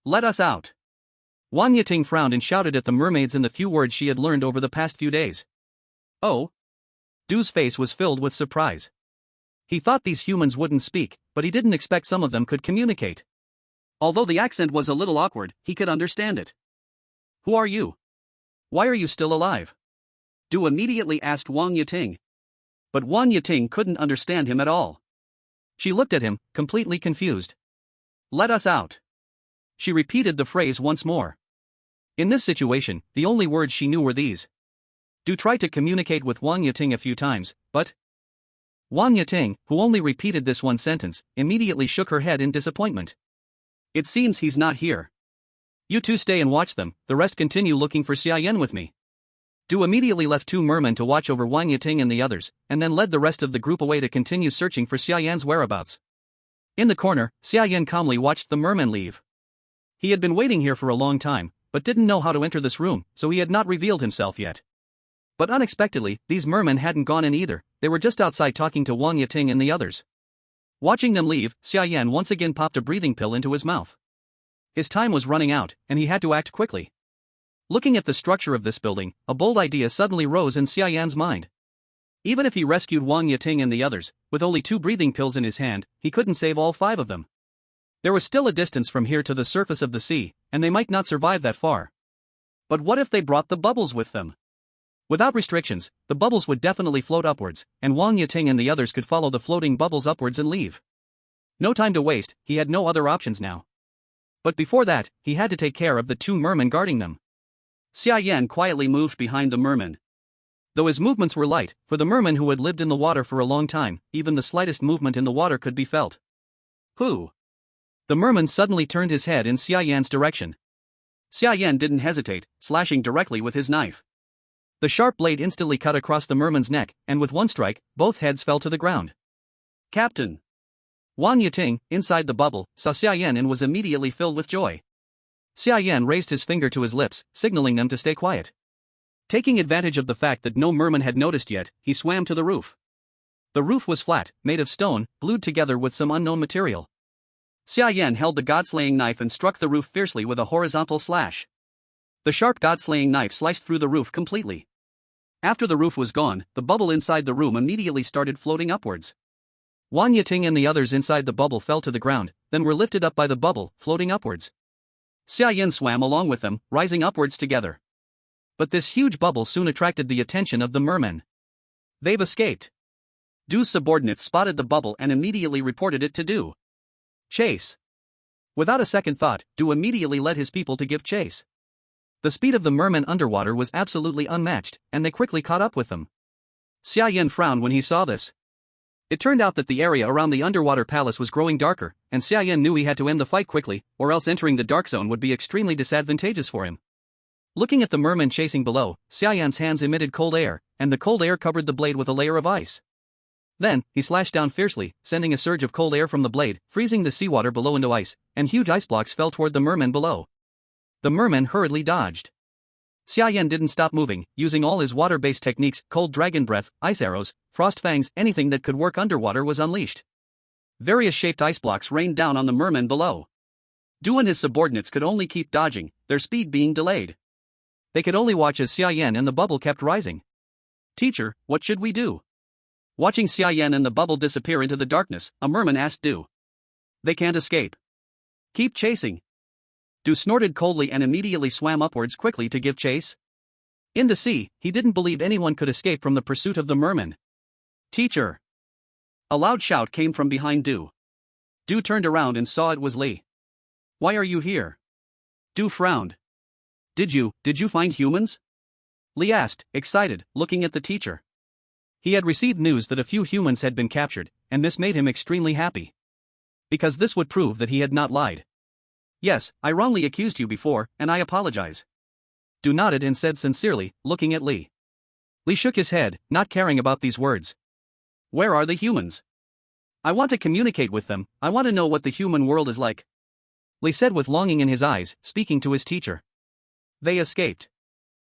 "Let us out." Wang Yiting frowned and shouted at the mermaids in the few words she had learned over the past few days. "Oh?" Du's face was filled with surprise. He thought these humans wouldn't speak, but he didn't expect some of them could communicate. Although the accent was a little awkward, he could understand it. "Who are you? Why are you still alive?" Du immediately asked Wang Yiting. But Wang Yiting couldn't understand him at all. She looked at him, completely confused. "Let us out." She repeated the phrase once more. In this situation, the only words she knew were these. Du tried to communicate with Wang Yiting a few times, but Wang Yiting, who only repeated this one sentence, immediately shook her head in disappointment. "It seems he's not here." "You two stay and watch them, the rest continue looking for Xia Yan with me." Du immediately left 2 mermen to watch over Wang Yiting and the others, and then led the rest of the group away to continue searching for Xia Yan's whereabouts. In the corner, Xia Yan calmly watched the mermen leave. He had been waiting here for a long time, but didn't know how to enter this room, so he had not revealed himself yet. But unexpectedly, these mermen hadn't gone in either. They were just outside talking to Wang Yiting and the others. Watching them leave, Xia Yan once again popped a breathing pill into his mouth. His time was running out, and he had to act quickly. Looking at the structure of this building, a bold idea suddenly rose in Xia Yan's mind. Even if he rescued Wang Mozhe and the others, with only 2 breathing pills in his hand, he couldn't save all 5 of them. There was still a distance from here to the surface of the sea, and they might not survive that far. But what if they brought the bubbles with them? Without restrictions, the bubbles would definitely float upwards, and Wang Mozhe and the others could follow the floating bubbles upwards and leave. No time to waste, he had no other options now. But before that, he had to take care of the 2 mermen guarding them. Xia Yan quietly moved behind the merman. Though his movements were light, for the merman who had lived in the water for a long time, even the slightest movement in the water could be felt. Who? The merman suddenly turned his head in Xia Yan's direction. Xia Yan didn't hesitate, slashing directly with his knife. The sharp blade instantly cut across the merman's neck, and with one strike, both heads fell to the ground. Captain! Wang Mozhe, inside the bubble, saw Xia Yan and was immediately filled with joy. Xia Yan raised his finger to his lips, signaling them to stay quiet. Taking advantage of the fact that no merman had noticed yet, he swam to the roof. The roof was flat, made of stone, glued together with some unknown material. Xia Yan held the god-slaying knife and struck the roof fiercely with a horizontal slash. The sharp god-slaying knife sliced through the roof completely. After the roof was gone, the bubble inside the room immediately started floating upwards. Wang Mozhe and the others inside the bubble fell to the ground, then were lifted up by the bubble, floating upwards. Xia Yan swam along with them, rising upwards together. But this huge bubble soon attracted the attention of the mermen. They've escaped. Du's subordinates spotted the bubble and immediately reported it to Du. Chase. Without a second thought, Du immediately led his people to give chase. The speed of the mermen underwater was absolutely unmatched, and they quickly caught up with them. Xia Yan frowned when he saw this. It turned out that the area around the underwater palace was growing darker, and Xia Yan knew he had to end the fight quickly, or else entering the dark zone would be extremely disadvantageous for him. Looking at the mermen chasing below, Xia Yan's hands emitted cold air, and the cold air covered the blade with a layer of ice. Then, he slashed down fiercely, sending a surge of cold air from the blade, freezing the seawater below into ice, and huge ice blocks fell toward the mermen below. The mermen hurriedly dodged. Xia Yan didn't stop moving, using all his water-based techniques, cold dragon breath, ice arrows, frost fangs, anything that could work underwater was unleashed. Various shaped ice blocks rained down on the mermen below. Du and his subordinates could only keep dodging, their speed being delayed. They could only watch as Xia Yan and the bubble kept rising. Teacher, what should we do? Watching Xia Yan and the bubble disappear into the darkness, a merman asked Du. They can't escape. Keep chasing. Du snorted coldly and immediately swam upwards quickly to give chase. In the sea, he didn't believe anyone could escape from the pursuit of the merman. Teacher! A loud shout came from behind Du. Du turned around and saw it was Li. Why are you here? Du frowned. Did you find humans? Li asked, excited, looking at the teacher. He had received news that a few humans had been captured, and this made him extremely happy. Because this would prove that he had not lied. Yes, I wrongly accused you before, and I apologize. Du nodded and said sincerely, looking at Li. Li shook his head, not caring about these words. Where are the humans? I want to communicate with them, I want to know what the human world is like. Li said with longing in his eyes, speaking to his teacher. They escaped.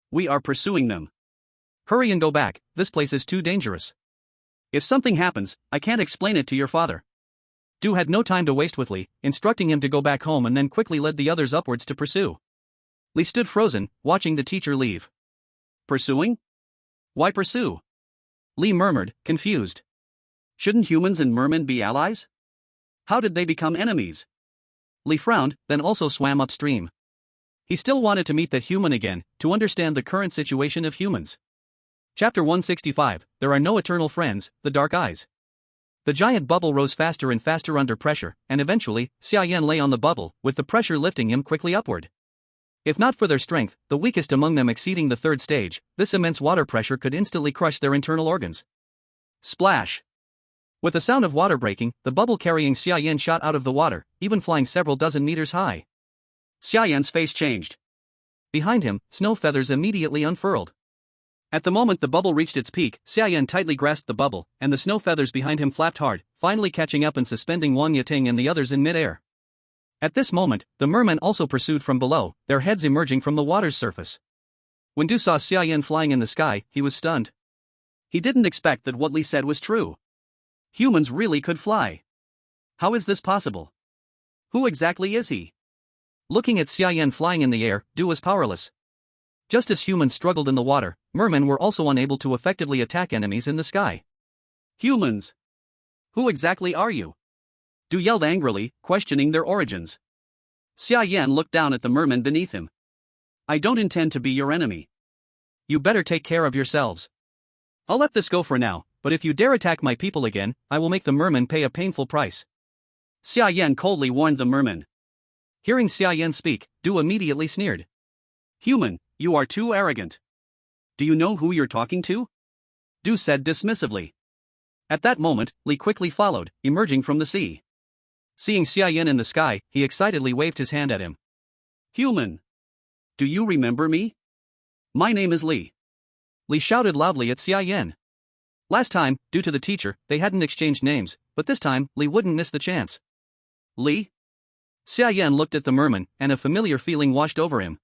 We are pursuing them. Hurry and go back, this place is too dangerous. If something happens, I can't explain it to your father. Du had no time to waste with Li, instructing him to go back home and then quickly led the others upwards to pursue. Li stood frozen, watching the teacher leave. Pursuing? Why pursue? Li murmured, confused. Shouldn't humans and mermen be allies? How did they become enemies? Li frowned, then also swam upstream. He still wanted to meet that human again, to understand the current situation of humans. Chapter 165, There Are No Eternal Friends, The Dark Eyes. The giant bubble rose faster and faster under pressure, and eventually, Xia Yan lay on the bubble, with the pressure lifting him quickly upward. If not for their strength, the weakest among them exceeding the 3rd stage, this immense water pressure could instantly crush their internal organs. Splash! With the sound of water breaking, the bubble carrying Xia Yan shot out of the water, even flying several dozen meters high. Xia Yan's face changed. Behind him, snow feathers immediately unfurled. At the moment the bubble reached its peak, Xia Yan tightly grasped the bubble, and the snow feathers behind him flapped hard, finally catching up and suspending Wang Mozhe and the others in mid-air. At this moment, the mermen also pursued from below, their heads emerging from the water's surface. When Du saw Xia Yan flying in the sky, he was stunned. He didn't expect that what Li said was true. Humans really could fly. How is this possible? Who exactly is he? Looking at Xia Yan flying in the air, Du was powerless. Just as humans struggled in the water, mermen were also unable to effectively attack enemies in the sky. Humans! Who exactly are you? Du yelled angrily, questioning their origins. Xia Yan looked down at the merman beneath him. I don't intend to be your enemy. You better take care of yourselves. I'll let this go for now, but if you dare attack my people again, I will make the merman pay a painful price. Xia Yan coldly warned the merman. Hearing Xia Yan speak, Du immediately sneered. Human, you are too arrogant. Do you know who you're talking to? Du said dismissively. At that moment, Li quickly followed, emerging from the sea. Seeing Xia Yan in the sky, he excitedly waved his hand at him. Human! Do you remember me? My name is Li. Li shouted loudly at Xia Yan. Last time, due to the teacher, they hadn't exchanged names, but this time, Li wouldn't miss the chance. Li? Xia Yan looked at the merman, and a familiar feeling washed over him.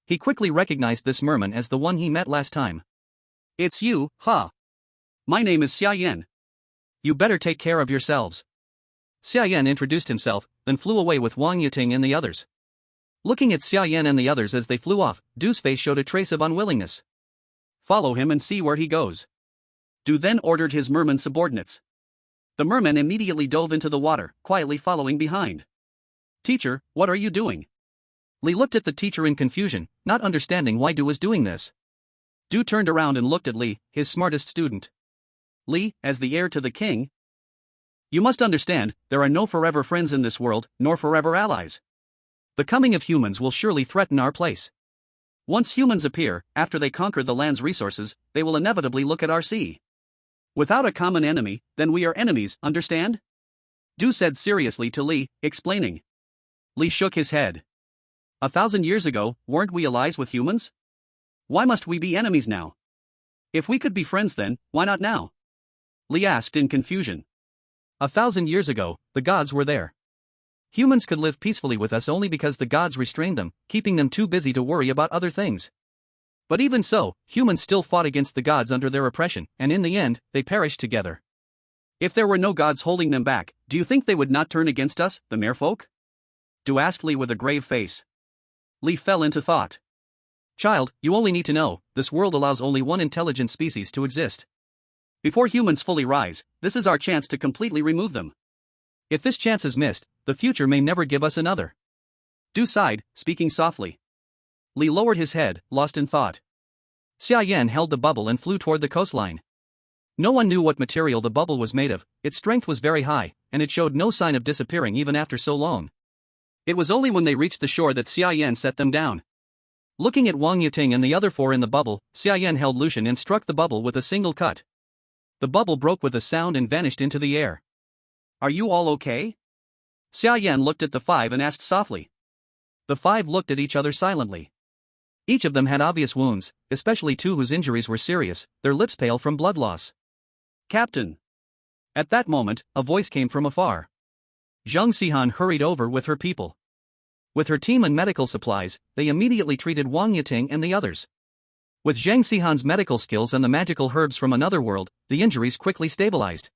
He quickly recognized this merman as the one he met last time. It's you, huh? My name is Xia Yan. You better take care of yourselves. Xia Yan introduced himself, then flew away with Wang Yiting and the others. Looking at Xia Yan and the others as they flew off, Du's face showed a trace of unwillingness. Follow him and see where he goes. Du then ordered his merman subordinates. The merman immediately dove into the water, quietly following behind. Teacher, what are you doing? Li looked at the teacher in confusion, not understanding why Du was doing this. Du turned around and looked at Li, his smartest student. Li, as the heir to the king? You must understand, there are no forever friends in this world, nor forever allies. The coming of humans will surely threaten our place. Once humans appear, after they conquer the land's resources, they will inevitably look at our sea. Without a common enemy, then we are enemies, understand? Du said seriously to Li, explaining. Li shook his head. 1,000 years ago, weren't we allies with humans? Why must we be enemies now? If we could be friends then, why not now? Li asked in confusion. 1,000 years ago, the gods were there. Humans could live peacefully with us only because the gods restrained them, keeping them too busy to worry about other things. But even so, humans still fought against the gods under their oppression, and in the end, they perished together. If there were no gods holding them back, do you think they would not turn against us, the merfolk? Du asked Li with a grave face. Li fell into thought. Child, you only need to know, this world allows only one intelligent species to exist. Before humans fully rise, this is our chance to completely remove them. If this chance is missed, the future may never give us another. Du sighed, speaking softly. Li lowered his head, lost in thought. Xia Yan held the bubble and flew toward the coastline. No one knew what material the bubble was made of, its strength was very high, and it showed no sign of disappearing even after so long. It was only when they reached the shore that Xia Yan set them down. Looking at Wang Yiting and the other four in the bubble, Xia Yan held Lucian and struck the bubble with a single cut. The bubble broke with a sound and vanished into the air. Are you all okay? Xia Yan looked at the five and asked softly. The five looked at each other silently. Each of them had obvious wounds, especially two whose injuries were serious, their lips pale from blood loss. Captain! At that moment, a voice came from afar. Zhang Xihan hurried over with her people. With her team and medical supplies, they immediately treated Wang Yiting and the others. With Zhang Xihan's medical skills and the magical herbs from another world, the injuries quickly stabilized.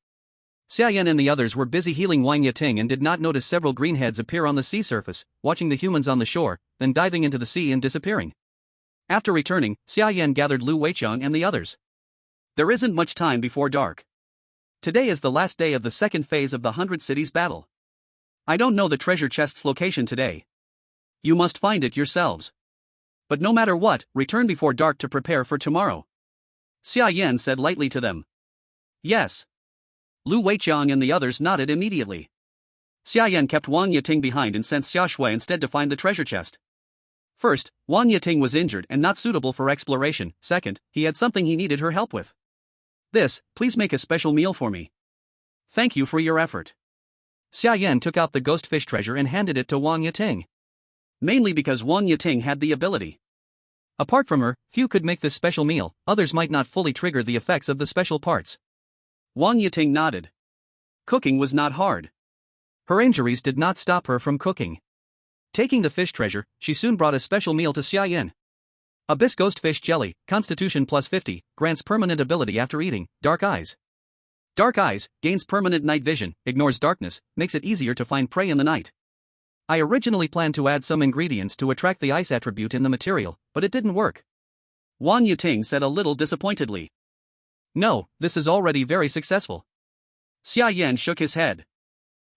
Xia Yan and the others were busy healing Wang Yiting and did not notice several green heads appear on the sea surface, watching the humans on the shore, then diving into the sea and disappearing. After returning, Xia Yan gathered Lu Weiqiang and the others. There isn't much time before dark. Today is the last day of the second phase of the 100 Cities battle. I don't know the treasure chest's location today. You must find it yourselves. But no matter what, return before dark to prepare for tomorrow. Xia Yan said lightly to them. Yes. Lu Weiqiang and the others nodded immediately. Xia Yan kept Wang Yiting behind and sent Xia Shui instead to find the treasure chest. First, Wang Yiting was injured and not suitable for exploration. Second, he had something he needed her help with. This, please make a special meal for me. Thank you for your effort. Xia Yan took out the ghost fish treasure and handed it to Wang Yiting. Mainly because Wang Yiting had the ability. Apart from her, few could make this special meal, others might not fully trigger the effects of the special parts. Wang Yiting nodded. Cooking was not hard. Her injuries did not stop her from cooking. Taking the fish treasure, she soon brought a special meal to Xia Yan. Abyss ghost fish jelly, constitution plus 50, grants permanent ability after eating, dark eyes. Dark eyes, gains permanent night vision, ignores darkness, makes it easier to find prey in the night. I originally planned to add some ingredients to attract the ice attribute in the material, but it didn't work. Wan Yuting said a little disappointedly. No, this is already very successful. Xia Yan shook his head.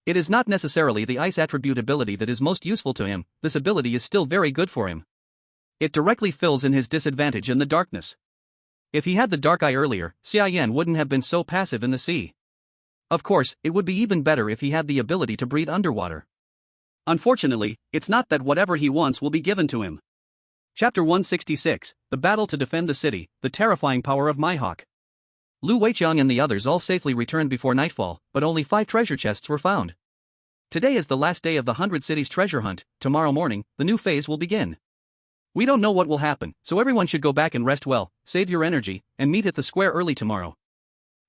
It is not necessarily the ice attribute ability that is most useful to him, this ability is still very good for him. It directly fills in his disadvantage in the darkness. If he had the dark eye earlier, Xia Yan wouldn't have been so passive in the sea. Of course, it would be even better if he had the ability to breathe underwater. Unfortunately, it's not that whatever he wants will be given to him. Chapter 166, The Battle to Defend the City, The Terrifying Power of Mihawk. Lu Weiqiang and the others all safely returned before nightfall, but only 5 treasure chests were found. Today is the last day of the 100 Cities treasure hunt. Tomorrow morning, the new phase will begin. We don't know what will happen, so everyone should go back and rest well, save your energy, and meet at the square early tomorrow.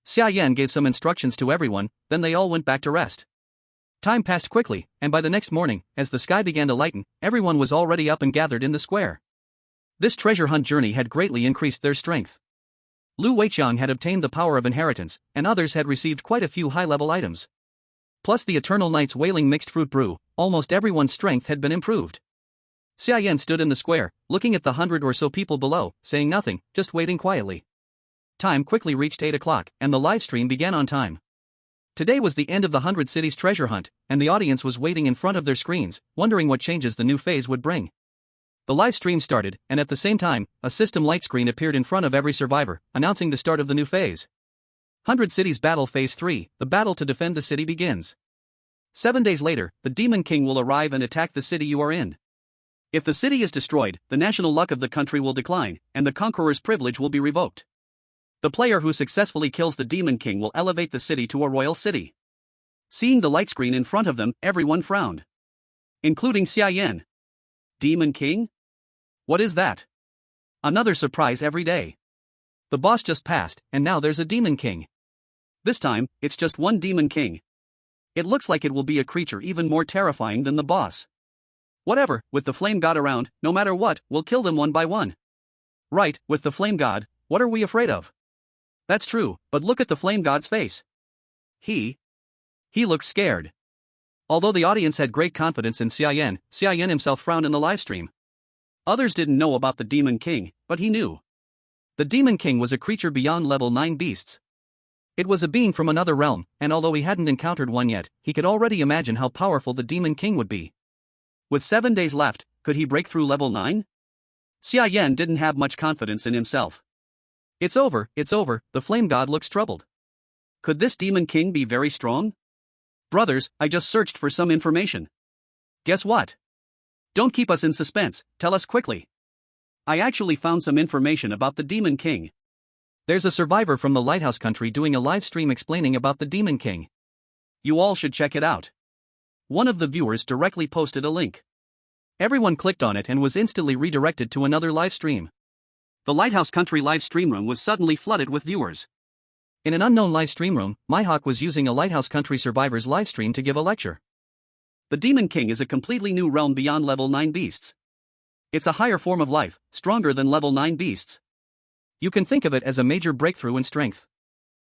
Xia Yan gave some instructions to everyone, then they all went back to rest. Time passed quickly, and by the next morning, as the sky began to lighten, everyone was already up and gathered in the square. This treasure hunt journey had greatly increased their strength. Lu Weiqiang had obtained the power of inheritance, and others had received quite a few high-level items. Plus the Eternal Night's Wailing Mixed Fruit Brew, almost everyone's strength had been improved. Xia Yan stood in the square, looking at the 100 or so people below, saying nothing, just waiting quietly. Time quickly reached 8 o'clock, and the livestream began on time. Today was the end of the 100 Cities treasure hunt, and the audience was waiting in front of their screens, wondering what changes the new phase would bring. The live stream started, and at the same time, a system light screen appeared in front of every survivor, announcing the start of the new phase. 100 Cities Battle Phase 3, the battle to defend the city begins. 7 days later, the Demon King will arrive and attack the city you are in. If the city is destroyed, the national luck of the country will decline, and the conqueror's privilege will be revoked. The player who successfully kills the Demon King will elevate the city to a royal city. Seeing the light screen in front of them, everyone frowned. Including Xia Yan. Demon King? What is that? Another surprise every day. The boss just passed, and now there's a Demon King. This time, it's just one Demon King. It looks like it will be a creature even more terrifying than the boss. Whatever, with the Flame God around, no matter what, we'll kill them one by one. Right, with the Flame God, what are we afraid of? That's true, but look at the Flame God's face. He looks scared. Although the audience had great confidence in Xia Yan himself frowned in the livestream. Others didn't know about the Demon King, but he knew. The Demon King was a creature beyond level 9 beasts. It was a being from another realm, and although he hadn't encountered one yet, he could already imagine how powerful the Demon King would be. With 7 days left, could he break through level 9? Xia Yan didn't have much confidence in himself. It's over, the Flame God looks troubled. Could this Demon King be very strong? Brothers, I just searched for some information. Guess what? Don't keep us in suspense, tell us quickly. I actually found some information about the Demon King. There's a survivor from the Lighthouse Country doing a live stream explaining about the Demon King. You all should check it out. One of the viewers directly posted a link. Everyone clicked on it and was instantly redirected to another live stream. The Lighthouse Country live stream room was suddenly flooded with viewers. In an unknown live stream room, Mihawk was using a Lighthouse Country survivor's live stream to give a lecture. The Demon King is a completely new realm beyond level 9 beasts. It's a higher form of life, stronger than level 9 beasts. You can think of it as a major breakthrough in strength.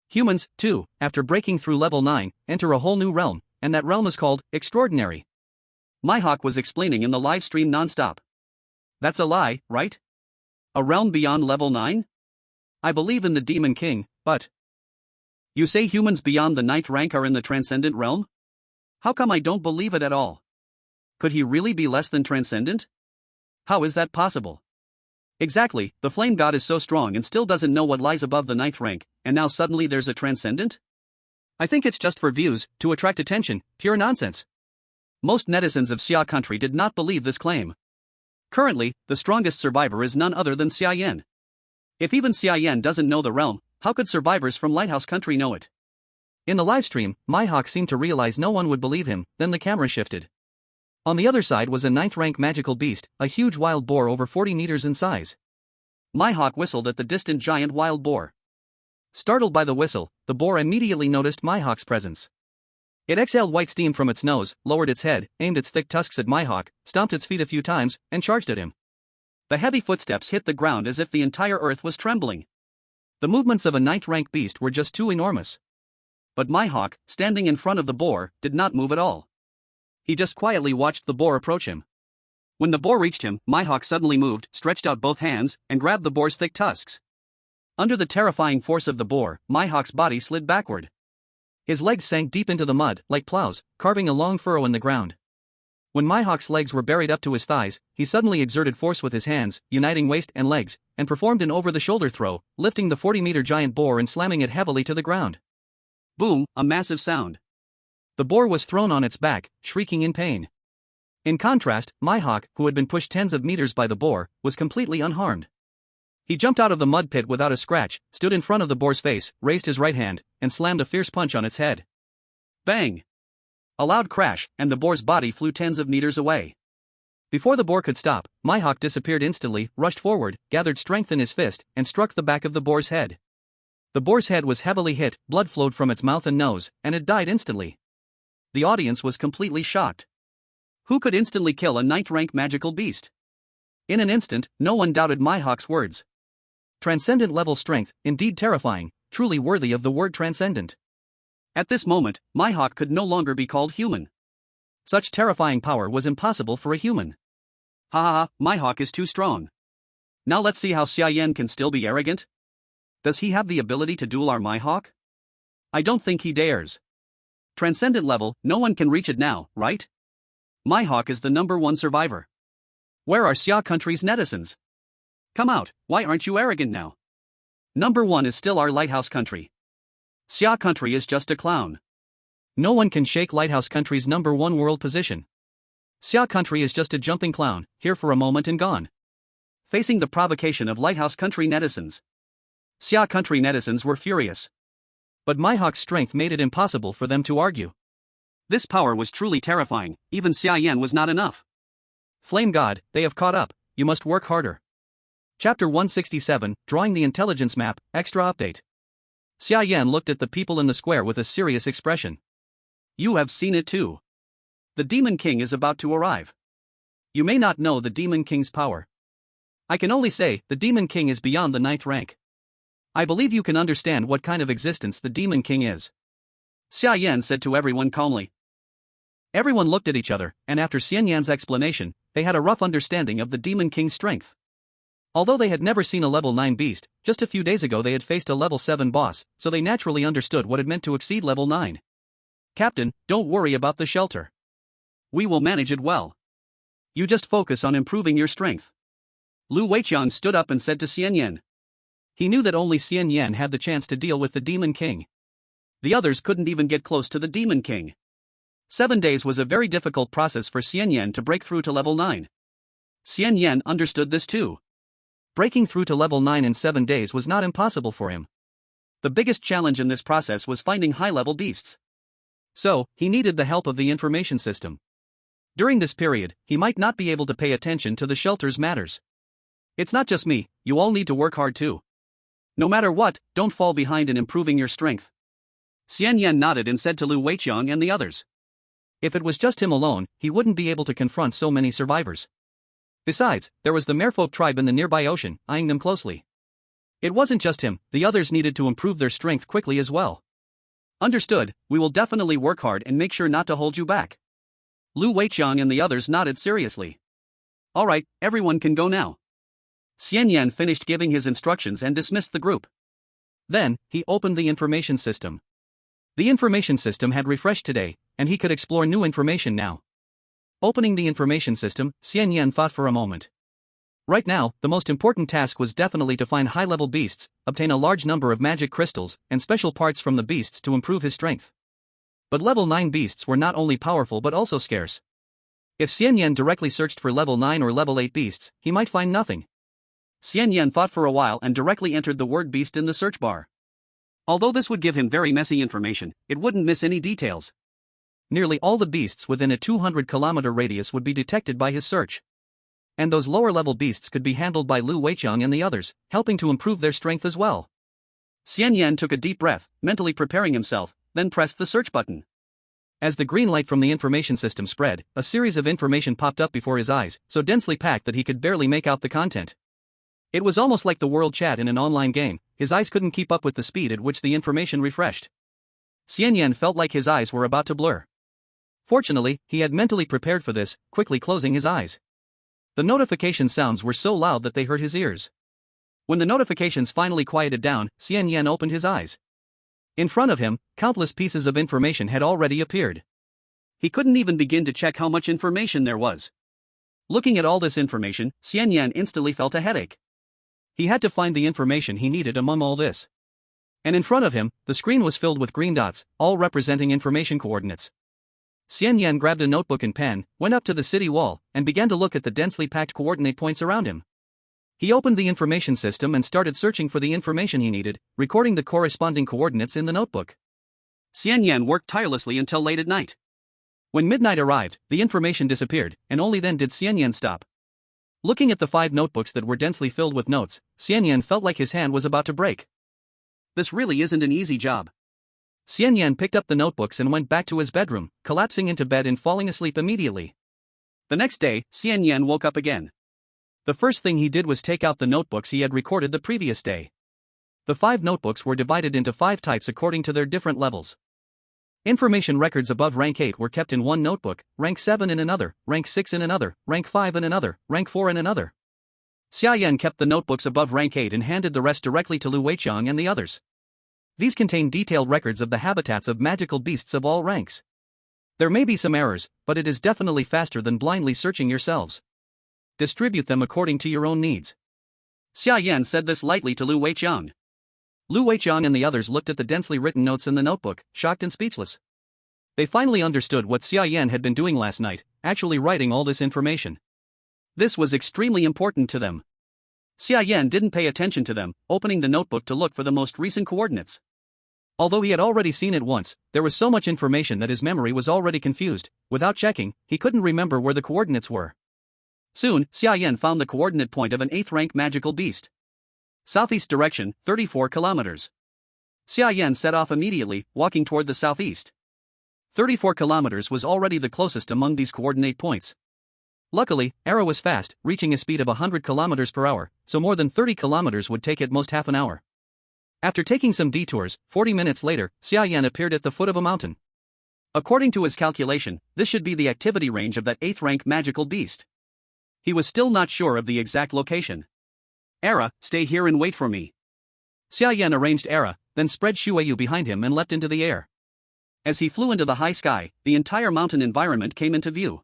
Humans, too, after breaking through level 9, enter a whole new realm, and that realm is called Extraordinary. Mihawk was explaining in the live stream non-stop. That's a lie, right? A realm beyond level 9? I believe in the Demon King, but... You say humans beyond the 9th rank are in the Transcendent realm? How come I don't believe it at all? Could he really be less than Transcendent? How is that possible? Exactly, the Flame God is so strong and still doesn't know what lies above the 9th rank, and now suddenly there's a Transcendent? I think it's just for views, to attract attention, pure nonsense. Most netizens of Xia Country did not believe this claim. Currently, the strongest survivor is none other than Xia Yan. If even Xia Yan doesn't know the realm, how could survivors from Lighthouse Country know it? In the livestream, Mihawk seemed to realize no one would believe him, then the camera shifted. On the other side was a 9th rank magical beast, a huge wild boar over 40 meters in size. Mihawk whistled at the distant giant wild boar. Startled by the whistle, the boar immediately noticed Mihawk's presence. It exhaled white steam from its nose, lowered its head, aimed its thick tusks at Mihawk, stomped its feet a few times, and charged at him. The heavy footsteps hit the ground as if the entire earth was trembling. The movements of a 9th rank beast were just too enormous. But Mihawk, standing in front of the boar, did not move at all. He just quietly watched the boar approach him. When the boar reached him, Mihawk suddenly moved, stretched out both hands, and grabbed the boar's thick tusks. Under the terrifying force of the boar, Mihawk's body slid backward. His legs sank deep into the mud, like plows, carving a long furrow in the ground. When Mihawk's legs were buried up to his thighs, he suddenly exerted force with his hands, uniting waist and legs, and performed an over-the-shoulder throw, lifting the 40-meter giant boar and slamming it heavily to the ground. Boom, a massive sound. The boar was thrown on its back, shrieking in pain. In contrast, Mihawk, who had been pushed tens of meters by the boar, was completely unharmed. He jumped out of the mud pit without a scratch, stood in front of the boar's face, raised his right hand, and slammed a fierce punch on its head. Bang! A loud crash, and the boar's body flew tens of meters away. Before the boar could stop, Mihawk disappeared instantly, rushed forward, gathered strength in his fist, and struck the back of the boar's head. The boar's head was heavily hit, blood flowed from its mouth and nose, and it died instantly. The audience was completely shocked. Who could instantly kill a 9th-rank magical beast? In an instant, no one doubted Mihawk's words. Transcendent level strength, indeed terrifying, truly worthy of the word transcendent. At this moment, Mihawk could no longer be called human. Such terrifying power was impossible for a human. Ha ha ha, Mihawk is too strong. Now let's see how Xia Yan can still be arrogant. Does he have the ability to duel our Mihawk? I don't think he dares. Transcendent level, no one can reach it now, right? Mihawk is the #1 survivor. Where are Xia Country's netizens? Come out, why aren't you arrogant now? #1 is still our Lighthouse Country. Xia Country is just a clown. No one can shake Lighthouse Country's #1 world position. Xia Country is just a jumping clown, here for a moment and gone. Facing the provocation of Lighthouse Country netizens, Xia Country netizens were furious. But Mihawk's strength made it impossible for them to argue. This power was truly terrifying, even Xia Yan was not enough. Flame God, they have caught up, you must work harder. Chapter 167, Drawing the Intelligence Map, Extra Update. Xia Yan looked at the people in the square with a serious expression. You have seen it too. The Demon King is about to arrive. You may not know the Demon King's power. I can only say, the Demon King is beyond the 9th rank. I believe you can understand what kind of existence the Demon King is. Xia Yan said to everyone calmly. Everyone looked at each other, and after Xia Yan's explanation, they had a rough understanding of the Demon King's strength. Although they had never seen a level 9 beast, just a few days ago they had faced a level 7 boss, so they naturally understood what it meant to exceed level 9. Captain, don't worry about the shelter. We will manage it well. You just focus on improving your strength. Lu Weiqiang stood up and said to Xia Yan. He knew that only Xia Yan had the chance to deal with the Demon King. The others couldn't even get close to the Demon King. 7 days was a very difficult process for Xia Yan to break through to level 9. Xia Yan understood this too. Breaking through to level 9 in 7 days was not impossible for him. The biggest challenge in this process was finding high-level beasts. So, he needed the help of the information system. During this period, he might not be able to pay attention to the shelter's matters. It's not just me, you all need to work hard too. No matter what, don't fall behind in improving your strength. Xia Yan nodded and said to Lu Weiqiang and the others. If it was just him alone, he wouldn't be able to confront so many survivors. Besides, there was the merfolk tribe in the nearby ocean, eyeing them closely. It wasn't just him, the others needed to improve their strength quickly as well. Understood, we will definitely work hard and make sure not to hold you back. Lu Weiqiang and the others nodded seriously. Alright, everyone can go now. Xia Yan finished giving his instructions and dismissed the group. Then, he opened the information system. The information system had refreshed today, and he could explore new information now. Opening the information system, Xia Yan thought for a moment. Right now, the most important task was definitely to find high-level beasts, obtain a large number of magic crystals, and special parts from the beasts to improve his strength. But level 9 beasts were not only powerful but also scarce. If Xia Yan directly searched for level 9 or level 8 beasts, he might find nothing. Xia Yan thought for a while and directly entered the word beast in the search bar. Although this would give him very messy information, it wouldn't miss any details. Nearly all the beasts within a 200-kilometer radius would be detected by his search. And those lower-level beasts could be handled by Lu Weiqiang and the others, helping to improve their strength as well. Xia Yan took a deep breath, mentally preparing himself, then pressed the search button. As the green light from the information system spread, a series of information popped up before his eyes, so densely packed that he could barely make out the content. It was almost like the world chat in an online game, his eyes couldn't keep up with the speed at which the information refreshed. Xia Yan felt like his eyes were about to blur. Fortunately, he had mentally prepared for this, quickly closing his eyes. The notification sounds were so loud that they hurt his ears. When the notifications finally quieted down, Xia Yan opened his eyes. In front of him, countless pieces of information had already appeared. He couldn't even begin to check how much information there was. Looking at all this information, Xia Yan instantly felt a headache. He had to find the information he needed among all this. And in front of him, the screen was filled with green dots, all representing information coordinates. Xia Yan grabbed a notebook and pen, went up to the city wall, and began to look at the densely packed coordinate points around him. He opened the information system and started searching for the information he needed, recording the corresponding coordinates in the notebook. Xia Yan worked tirelessly until late at night. When midnight arrived, the information disappeared, and only then did Xia Yan stop. Looking at the 5 notebooks that were densely filled with notes, Xia Yan felt like his hand was about to break. This really isn't an easy job. Xia Yan picked up the notebooks and went back to his bedroom, collapsing into bed and falling asleep immediately. The next day, Xia Yan woke up again. The first thing he did was take out the notebooks he had recorded the previous day. The 5 notebooks were divided into 5 types according to their different levels. Information records above rank 8 were kept in one notebook, rank 7 in another, rank 6 in another, rank 5 in another, rank 4 in another. Xia Yan kept the notebooks above rank 8 and handed the rest directly to Lu Weiqiang and the others. These contain detailed records of the habitats of magical beasts of all ranks. There may be some errors, but it is definitely faster than blindly searching yourselves. Distribute them according to your own needs. Xia Yan said this lightly to Lu Weiqiang. Lu Weiqiang and the others looked at the densely written notes in the notebook, shocked and speechless. They finally understood what Xia Yan had been doing last night, actually writing all this information. This was extremely important to them. Xia Yan didn't pay attention to them, opening the notebook to look for the most recent coordinates. Although he had already seen it once, there was so much information that his memory was already confused. Without checking, he couldn't remember where the coordinates were. Soon, Xia Yan found the coordinate point of an 8th rank magical beast. Southeast direction, 34 kilometers. Xia Yan set off immediately, walking toward the southeast. 34 kilometers was already the closest among these coordinate points. Luckily, Arrow was fast, reaching a speed of 100 kilometers per hour, so more than 30 kilometers would take at most half an hour. After taking some detours, 40 minutes later, Xia Yan appeared at the foot of a mountain. According to his calculation, this should be the activity range of that 8th rank magical beast. He was still not sure of the exact location. Era, stay here and wait for me. Xia Yan arranged Era, then spread Shuayu behind him and leapt into the air. As he flew into the high sky, the entire mountain environment came into view.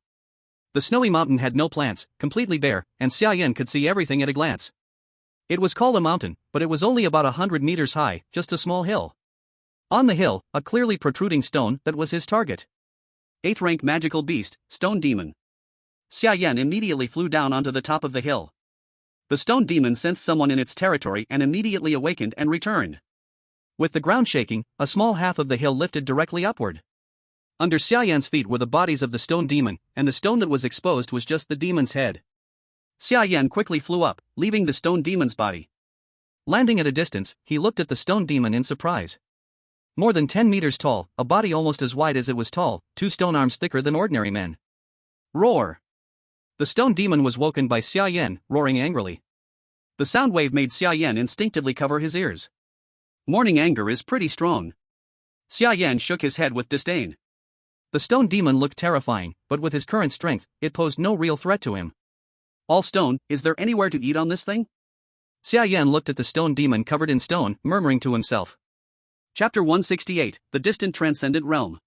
The snowy mountain had no plants, completely bare, and Xia Yan could see everything at a glance. It was called a mountain, but it was only about 100 meters high, just a small hill. On the hill, a clearly protruding stone that was his target. 8th rank magical beast, Stone Demon. Xia Yan immediately flew down onto the top of the hill. The stone demon sensed someone in its territory and immediately awakened and returned. With the ground shaking, a small half of the hill lifted directly upward. Under Xia Yan's feet were the bodies of the stone demon, and the stone that was exposed was just the demon's head. Xia Yan quickly flew up, leaving the stone demon's body. Landing at a distance, he looked at the stone demon in surprise. More than 10 meters tall, a body almost as wide as it was tall, 2 stone arms thicker than ordinary men. Roar! The stone demon was woken by Xia Yan, roaring angrily. The sound wave made Xia Yan instinctively cover his ears. Morning anger is pretty strong. Xia Yan shook his head with disdain. The stone demon looked terrifying, but with his current strength, it posed no real threat to him. All stone, is there anywhere to eat on this thing? Xia Yan looked at the stone demon covered in stone, murmuring to himself. Chapter 168, The Distant Transcendent Realm.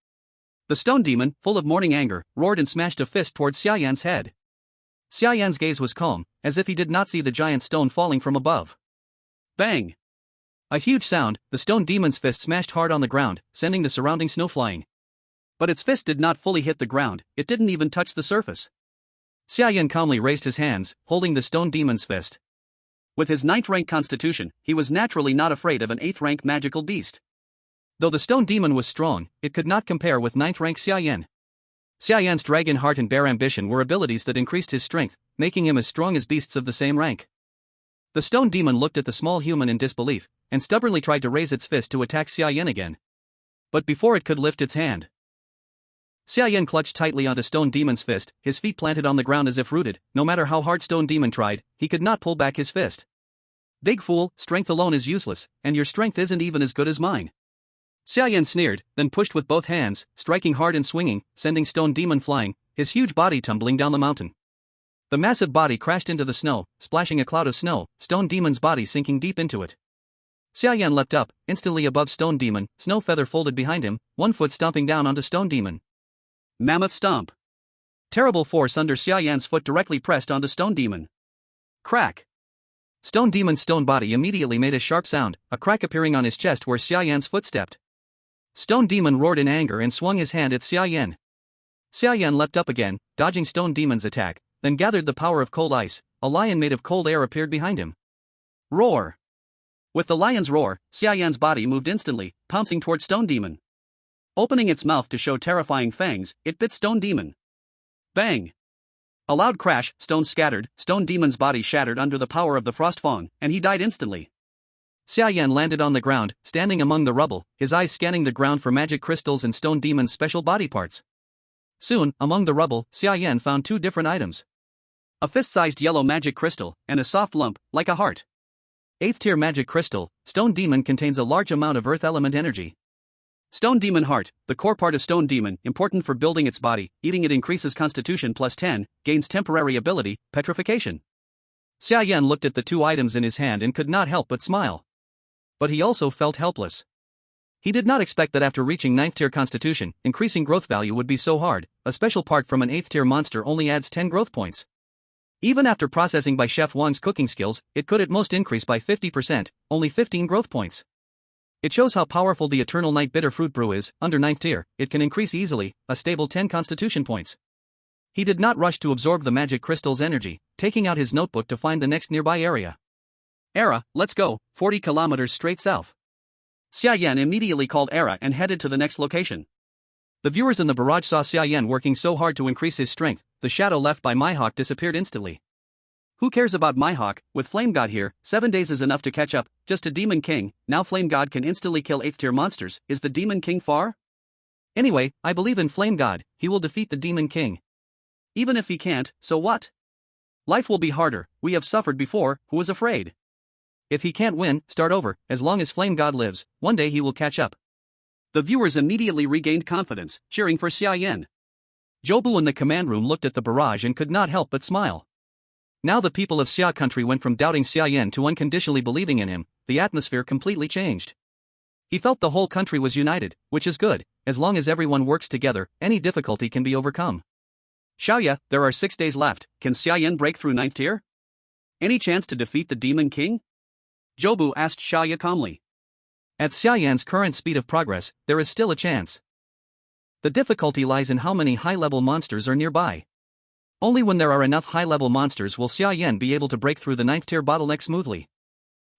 The stone demon, full of morning anger, roared and smashed a fist towards Xia Yan's head. Xia Yan's gaze was calm, as if he did not see the giant stone falling from above. Bang! A huge sound, the stone demon's fist smashed hard on the ground, sending the surrounding snow flying. But its fist did not fully hit the ground, it didn't even touch the surface. Xia Yan calmly raised his hands, holding the stone demon's fist. With his 9th rank constitution, he was naturally not afraid of an 8th rank magical beast. Though the stone demon was strong, it could not compare with 9th rank Xia Yan. Xia Yan's dragon heart and bear ambition were abilities that increased his strength, making him as strong as beasts of the same rank. The stone demon looked at the small human in disbelief, and stubbornly tried to raise its fist to attack Xia Yan again. But before it could lift its hand, Xia Yan clutched tightly onto Stone Demon's fist, his feet planted on the ground as if rooted. No matter how hard Stone Demon tried, he could not pull back his fist. Big fool, strength alone is useless, and your strength isn't even as good as mine. Xia Yan sneered, then pushed with both hands, striking hard and swinging, sending Stone Demon flying, his huge body tumbling down the mountain. The massive body crashed into the snow, splashing a cloud of snow, Stone Demon's body sinking deep into it. Xia Yan leapt up, instantly above Stone Demon, snow feather folded behind him, one foot stomping down onto Stone Demon. Mammoth stomp. Terrible force under Xia Yan's foot directly pressed onto Stone Demon. Crack. Stone Demon's stone body immediately made a sharp sound, a crack appearing on his chest where Xia Yan's foot stepped. Stone Demon roared in anger and swung his hand at Xia Yan. Xia Yan leapt up again, dodging Stone Demon's attack, then gathered the power of cold ice. A lion made of cold air appeared behind him. Roar! With the lion's roar, Xia Yan's body moved instantly, pouncing toward Stone Demon. Opening its mouth to show terrifying fangs, it bit Stone Demon. Bang! A loud crash, stones scattered, Stone Demon's body shattered under the power of the Frost Fang, and he died instantly. Xia Yan landed on the ground, standing among the rubble, his eyes scanning the ground for magic crystals and Stone Demon's special body parts. Soon, among the rubble, Xia Yan found two different items. A fist-sized yellow magic crystal, and a soft lump, like a heart. 8th tier magic crystal, Stone Demon contains a large amount of earth element energy. Stone Demon Heart, the core part of Stone Demon, important for building its body, eating it increases constitution plus 10, gains temporary ability, petrification. Xia Yan looked at the two items in his hand and could not help but smile. But he also felt helpless. He did not expect that after reaching 9th tier constitution, increasing growth value would be so hard. A special part from an 8th tier monster only adds 10 growth points. Even after processing by Chef Wang's cooking skills, it could at most increase by 50%, only 15 growth points. It shows how powerful the Eternal Night Bitter Fruit Brew is. Under 9th tier, it can increase easily, a stable 10 constitution points. He did not rush to absorb the magic crystal's energy, taking out his notebook to find the next nearby area. Era, let's go, 40 kilometers straight south. Xia Yan immediately called Era and headed to the next location. The viewers in the barrage saw Xia Yan working so hard to increase his strength, the shadow left by Mihawk disappeared instantly. Who cares about Mihawk? With Flame God here, 7 days is enough to catch up. Just a Demon King. Now Flame God can instantly kill 8th tier monsters. Is the Demon King far? Anyway, I believe in Flame God. He will defeat the Demon King. Even if he can't, so what? Life will be harder. We have suffered before. Who is afraid? If he can't win, start over. As long as Flame God lives, one day he will catch up. The viewers immediately regained confidence, cheering for Xia Yan. Jobu in the command room looked at the barrage and could not help but smile. Now the people of Xia Country went from doubting Xia Yan to unconditionally believing in him. The atmosphere completely changed. He felt the whole country was united, which is good. As long as everyone works together, any difficulty can be overcome. Xiaoya, there are 6 days left. Can Xia Yan break through 9th tier? Any chance to defeat the Demon King? Jobu asked Xiaoya calmly. At Xia Yan's current speed of progress, there is still a chance. The difficulty lies in how many high-level monsters are nearby. Only when there are enough high-level monsters will Xia Yan be able to break through the 9th tier bottleneck smoothly.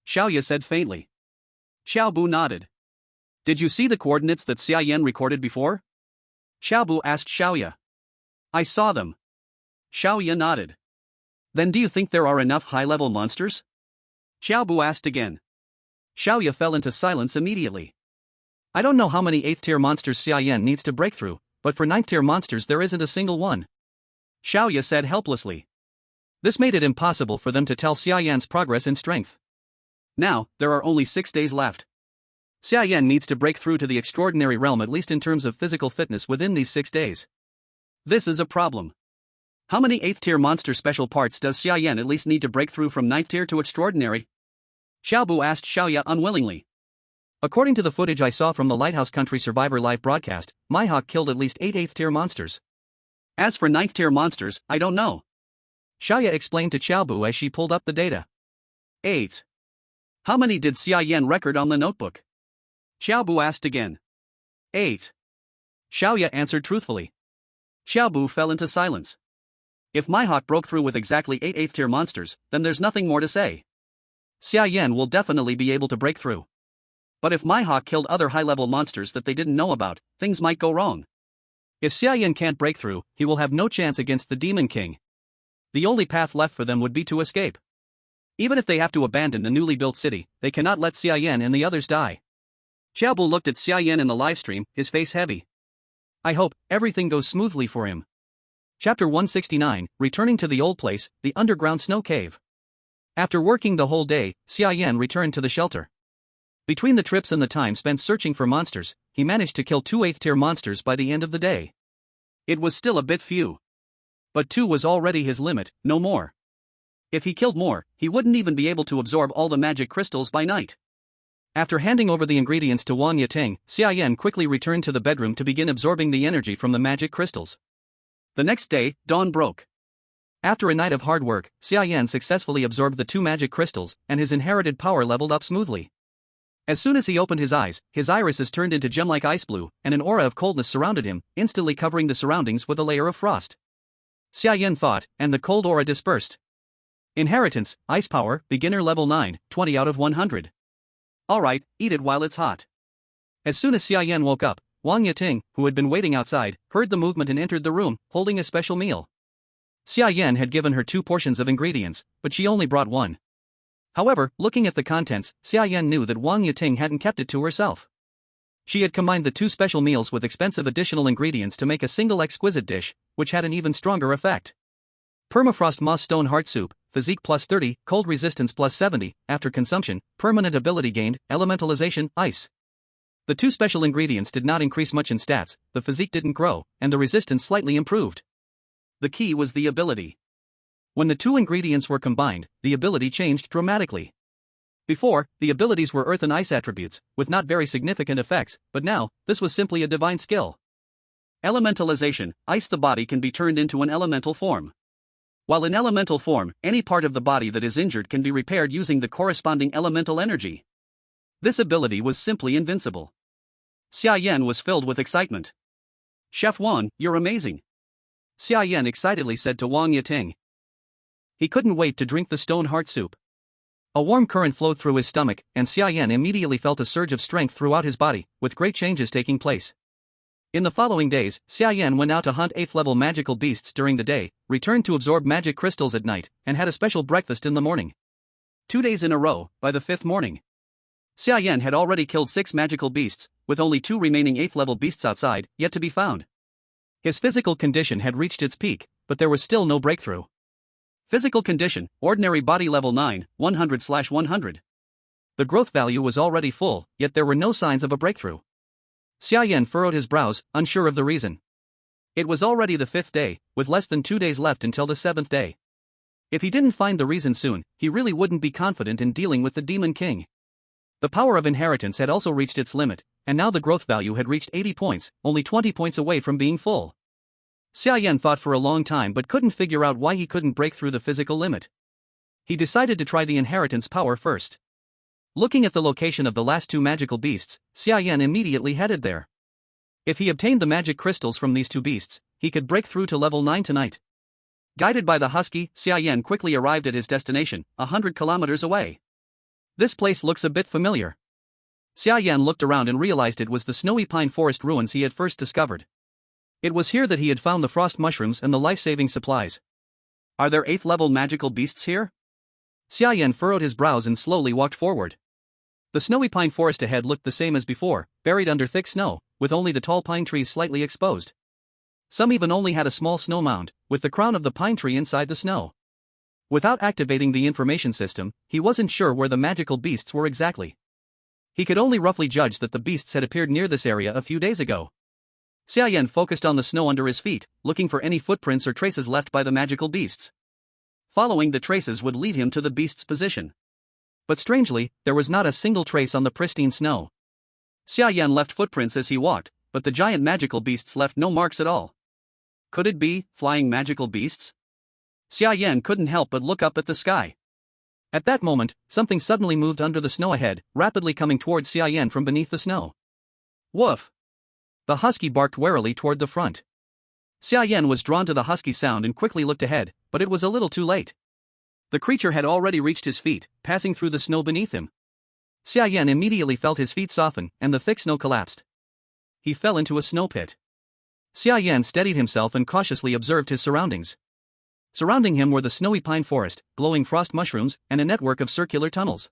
Xiaoya said faintly. Xiaobu nodded. Did you see the coordinates that Xia Yan recorded before? Xiaobu asked Xiaoya. I saw them. Xiaoya nodded. Then do you think there are enough high-level monsters? Xiaobu asked again. Xiaoya fell into silence immediately. I don't know how many 8th tier monsters Xia Yan needs to break through, but for 9th tier monsters there isn't a single one. Xiaoya said helplessly. This made it impossible for them to tell Xia Yan's progress in strength. Now, there are only 6 days left. Xia Yan needs to break through to the extraordinary realm at least in terms of physical fitness within these 6 days. This is a problem. How many 8th tier monster special parts does Xia Yan at least need to break through from 9th tier to extraordinary? Xiaobu asked Xiaoya unwillingly. According to the footage I saw from the Lighthouse Country Survivor live broadcast, Mihawk killed at least 8 8th tier monsters. As for 9th tier monsters, I don't know. Xiaoya explained to Xiaobu as she pulled up the data. 8. How many did Xia Yan record on the notebook? Xiaobu asked again. 8. Xiaoya answered truthfully. Xiaobu fell into silence. If Mihawk broke through with exactly 8 8th tier monsters, then there's nothing more to say. Xia Yan will definitely be able to break through. But if Mihawk killed other high-level monsters that they didn't know about, things might go wrong. If Xia Yan can't break through, he will have no chance against the Demon King. The only path left for them would be to escape. Even if they have to abandon the newly built city, they cannot let Xia Yan and the others die. Xiaobu looked at Xia Yan in the livestream, his face heavy. I hope everything goes smoothly for him. Chapter 169, Returning to the Old Place, the Underground Snow Cave. After working the whole day, Xia Yan returned to the shelter. Between the trips and the time spent searching for monsters, he managed to kill 2 8th tier monsters by the end of the day. It was still a bit few. But 2 was already his limit, no more. If he killed more, he wouldn't even be able to absorb all the magic crystals by night. After handing over the ingredients to Wang Mozhe, Xia Yan quickly returned to the bedroom to begin absorbing the energy from the magic crystals. The next day, dawn broke. After a night of hard work, Xia Yan successfully absorbed the 2 magic crystals, and his inherited power leveled up smoothly. As soon as he opened his eyes, his irises turned into gem-like ice blue, and an aura of coldness surrounded him, instantly covering the surroundings with a layer of frost. Xia Yan thought, and the cold aura dispersed. Inheritance, Ice Power, Beginner Level 9, 20 out of 100. Alright, eat it while it's hot. As soon as Xia Yan woke up, Wang Mozhe, who had been waiting outside, heard the movement and entered the room, holding a special meal. Xia Yan had given her 2 portions of ingredients, but she only brought 1. However, looking at the contents, Xia Yan knew that Wang Mozhe hadn't kept it to herself. She had combined the 2 special meals with expensive additional ingredients to make a single exquisite dish, which had an even stronger effect. Permafrost Moss Stone Heart Soup, Physique plus 30, Cold Resistance plus 70, after consumption, permanent ability gained, Elementalization, Ice. The 2 special ingredients did not increase much in stats, the physique didn't grow, and the resistance slightly improved. The key was the ability. When the 2 ingredients were combined, the ability changed dramatically. Before, the abilities were earth and ice attributes, with not very significant effects, but now, this was simply a divine skill. Elementalization, Ice. The body can be turned into an elemental form. While in elemental form, any part of the body that is injured can be repaired using the corresponding elemental energy. This ability was simply invincible. Xia Yan was filled with excitement. Chef Wan, you're amazing. Xia Yan excitedly said to Wang Mozhe. He couldn't wait to drink the stone heart soup. A warm current flowed through his stomach, and Xia Yan immediately felt a surge of strength throughout his body, with great changes taking place. In the following days, Xia Yan went out to hunt 8th level magical beasts during the day, returned to absorb magic crystals at night, and had a special breakfast in the morning. 2 days in a row, by the 5th morning, Xia Yan had already killed 6 magical beasts, with only 2 remaining 8th level beasts outside, yet to be found. His physical condition had reached its peak, but there was still no breakthrough. Physical condition, ordinary body level 9, 100/100. The growth value was already full, yet there were no signs of a breakthrough. Xia Yan furrowed his brows, unsure of the reason. It was already the 5th day, with less than 2 days left until the 7th day. If he didn't find the reason soon, he really wouldn't be confident in dealing with the Demon King. The power of inheritance had also reached its limit, and now the growth value had reached 80 points, only 20 points away from being full. Xia Yan thought for a long time but couldn't figure out why he couldn't break through the physical limit. He decided to try the inheritance power first. Looking at the location of the last 2 magical beasts, Xia Yan immediately headed there. If he obtained the magic crystals from these 2 beasts, he could break through to level 9 tonight. Guided by the husky, Xia Yan quickly arrived at his destination, 100 kilometers away. This place looks a bit familiar. Xia Yan looked around and realized it was the snowy pine forest ruins he had first discovered. It was here that he had found the frost mushrooms and the life-saving supplies. Are there 8th level magical beasts here? Xia Yan furrowed his brows and slowly walked forward. The snowy pine forest ahead looked the same as before, buried under thick snow, with only the tall pine trees slightly exposed. Some even only had a small snow mound, with the crown of the pine tree inside the snow. Without activating the information system, he wasn't sure where the magical beasts were exactly. He could only roughly judge that the beasts had appeared near this area a few days ago. Xia Yan focused on the snow under his feet, looking for any footprints or traces left by the magical beasts. Following the traces would lead him to the beast's position. But strangely, there was not a single trace on the pristine snow. Xia Yan left footprints as he walked, but the giant magical beasts left no marks at all. Could it be flying magical beasts? Xia Yan couldn't help but look up at the sky. At that moment, something suddenly moved under the snow ahead, rapidly coming towards Xia Yan from beneath the snow. Woof! The husky barked warily toward the front. Xia Yan was drawn to the husky sound and quickly looked ahead, but it was a little too late. The creature had already reached his feet, passing through the snow beneath him. Xia Yan immediately felt his feet soften, and the thick snow collapsed. He fell into a snow pit. Xia Yan steadied himself and cautiously observed his surroundings. Surrounding him were the snowy pine forest, glowing frost mushrooms, and a network of circular tunnels.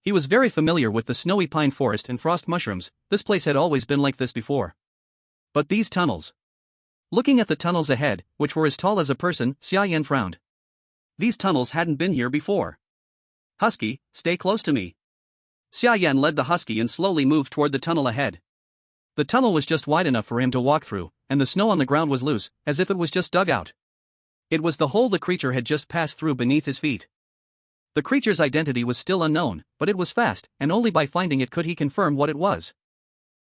He was very familiar with the snowy pine forest and frost mushrooms. This place had always been like this before. But these tunnels. Looking at the tunnels ahead, which were as tall as a person, Xia Yan frowned. These tunnels hadn't been here before. Husky, stay close to me. Xia Yan led the husky and slowly moved toward the tunnel ahead. The tunnel was just wide enough for him to walk through, and the snow on the ground was loose, as if it was just dug out. It was the hole the creature had just passed through beneath his feet. The creature's identity was still unknown, but it was fast, and only by finding it could he confirm what it was.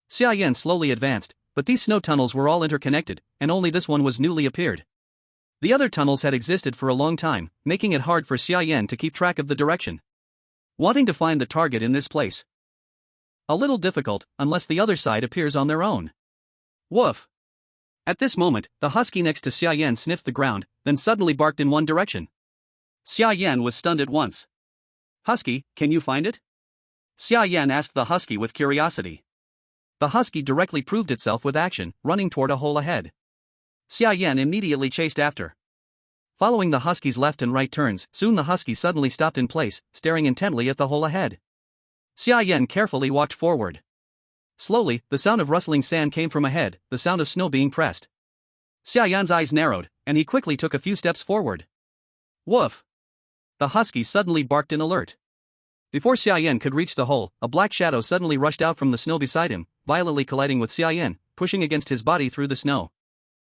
Xia Yan slowly advanced, but these snow tunnels were all interconnected, and only this one was newly appeared. The other tunnels had existed for a long time, making it hard for Xia Yan to keep track of the direction. Wanting to find the target in this place. A little difficult, unless the other side appears on their own. Woof! At this moment, the husky next to Xia Yan sniffed the ground, then suddenly barked in one direction. Xia Yan was stunned at once. Husky, can you find it? Xia Yan asked the husky with curiosity. The husky directly proved itself with action, running toward a hole ahead. Xia Yan immediately chased after. Following the husky's left and right turns, soon the husky suddenly stopped in place, staring intently at the hole ahead. Xia Yan carefully walked forward. Slowly, the sound of rustling sand came from ahead, the sound of snow being pressed. Xia Yan's eyes narrowed, and he quickly took a few steps forward. Woof! The husky suddenly barked in alert. Before Xia Yan could reach the hole, a black shadow suddenly rushed out from the snow beside him, violently colliding with Xia Yan, pushing against his body through the snow.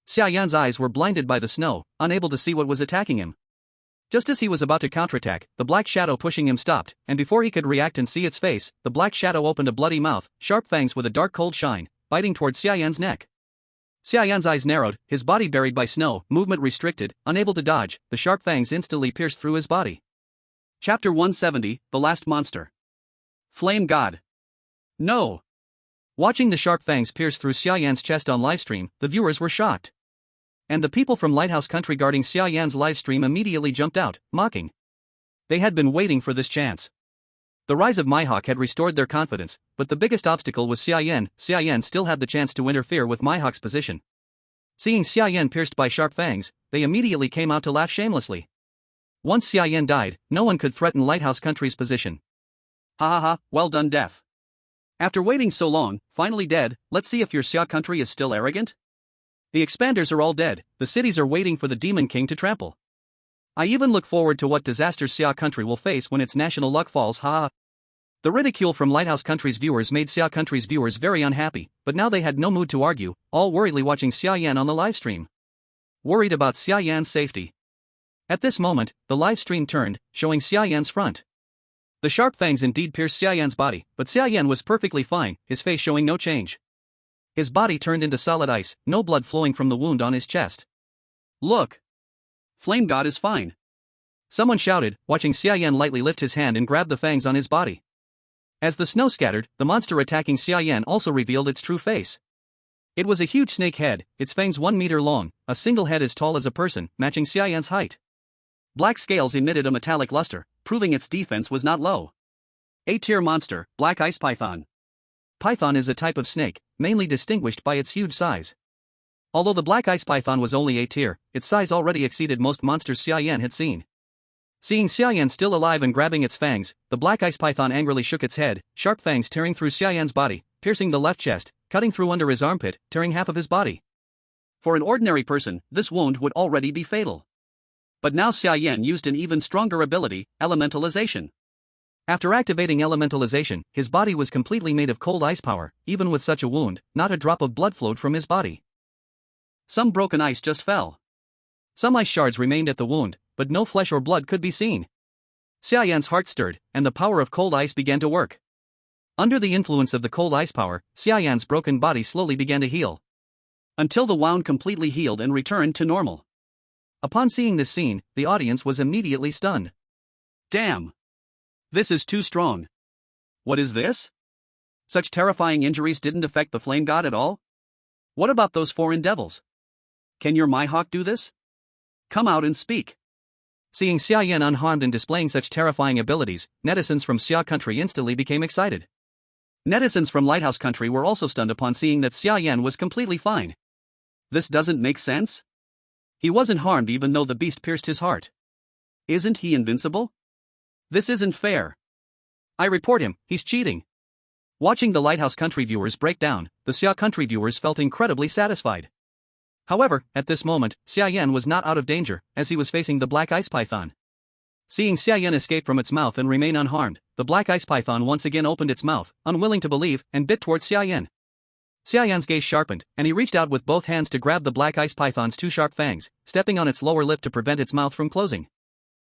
Xia Yan's eyes were blinded by the snow, unable to see what was attacking him. Just as he was about to counterattack, the black shadow pushing him stopped, and before he could react and see its face, the black shadow opened a bloody mouth, sharp fangs with a dark cold shine, biting towards Xia Yan's neck. Xia Yan's eyes narrowed, his body buried by snow, movement restricted, unable to dodge, the sharp fangs instantly pierced through his body. Chapter 170, The Last Monster. Flame God. No! Watching the sharp fangs pierce through Xia Yan's chest on livestream, the viewers were shocked. And the people from Lighthouse Country guarding Xia Yan's livestream immediately jumped out, mocking. They had been waiting for this chance. The rise of Mihawk had restored their confidence, but the biggest obstacle was Xia Yan. Xia Yan still had the chance to interfere with Mihawk's position. Seeing Xia Yan pierced by sharp fangs, they immediately came out to laugh shamelessly. Once Xia Yan died, no one could threaten Lighthouse Country's position. Ha ha ha, well done, Death. After waiting so long, finally dead, let's see if your Xia Country is still arrogant? The expanders are all dead, the cities are waiting for the Demon King to trample. I even look forward to what disasters Xia Country will face when its national luck falls, ha ha. The ridicule from Lighthouse Country's viewers made Xia Country's viewers very unhappy, but now they had no mood to argue, all worriedly watching Xia Yan on the livestream. Worried about Xia Yan's safety. At this moment, the livestream turned, showing Xia Yan's front. The sharp fangs indeed pierced Xia Yan's body, but Xia Yan was perfectly fine, his face showing no change. His body turned into solid ice, no blood flowing from the wound on his chest. Look! Flame God is fine. Someone shouted, watching Xia Yan lightly lift his hand and grab the fangs on his body. As the snow scattered, the monster attacking Xia Yan also revealed its true face. It was a huge snake head, its fangs 1 meter long, a single head as tall as a person, matching Xia Yan's height. Black scales emitted a metallic luster, proving its defense was not low. A-tier monster, Black Ice Python. Python is a type of snake, mainly distinguished by its huge size. Although the Black Ice Python was only A-tier, its size already exceeded most monsters Xia Yan had seen. Seeing Xia Yan still alive and grabbing its fangs, the Black Ice Python angrily shook its head, sharp fangs tearing through Xia Yan's body, piercing the left chest, cutting through under his armpit, tearing half of his body. For an ordinary person, this wound would already be fatal. But now Xia Yan used an even stronger ability, elementalization. After activating elementalization, his body was completely made of cold ice power. Even with such a wound, not a drop of blood flowed from his body. Some broken ice just fell. Some ice shards remained at the wound, but no flesh or blood could be seen. Xia Yan's heart stirred, and the power of cold ice began to work. Under the influence of the cold ice power, Xia Yan's broken body slowly began to heal. Until the wound completely healed and returned to normal. Upon seeing this scene, the audience was immediately stunned. Damn! This is too strong. What is this? Such terrifying injuries didn't affect the Flame God at all? What about those foreign devils? Can your Mihawk do this? Come out and speak. Seeing Xia Yan unharmed and displaying such terrifying abilities, netizens from Xia Country instantly became excited. Netizens from Lighthouse Country were also stunned upon seeing that Xia Yan was completely fine. This doesn't make sense? He wasn't harmed even though the beast pierced his heart. Isn't he invincible? This isn't fair. I report him, he's cheating. Watching the Lighthouse Country viewers break down, the Xia Country viewers felt incredibly satisfied. However, at this moment, Xia Yan was not out of danger, as he was facing the Black Ice Python. Seeing Xia Yan escape from its mouth and remain unharmed, the black ice python once again opened its mouth, unwilling to believe, and bit towards Xia Yan. Xia Yan's gaze sharpened, and he reached out with both hands to grab the black ice python's two sharp fangs, stepping on its lower lip to prevent its mouth from closing.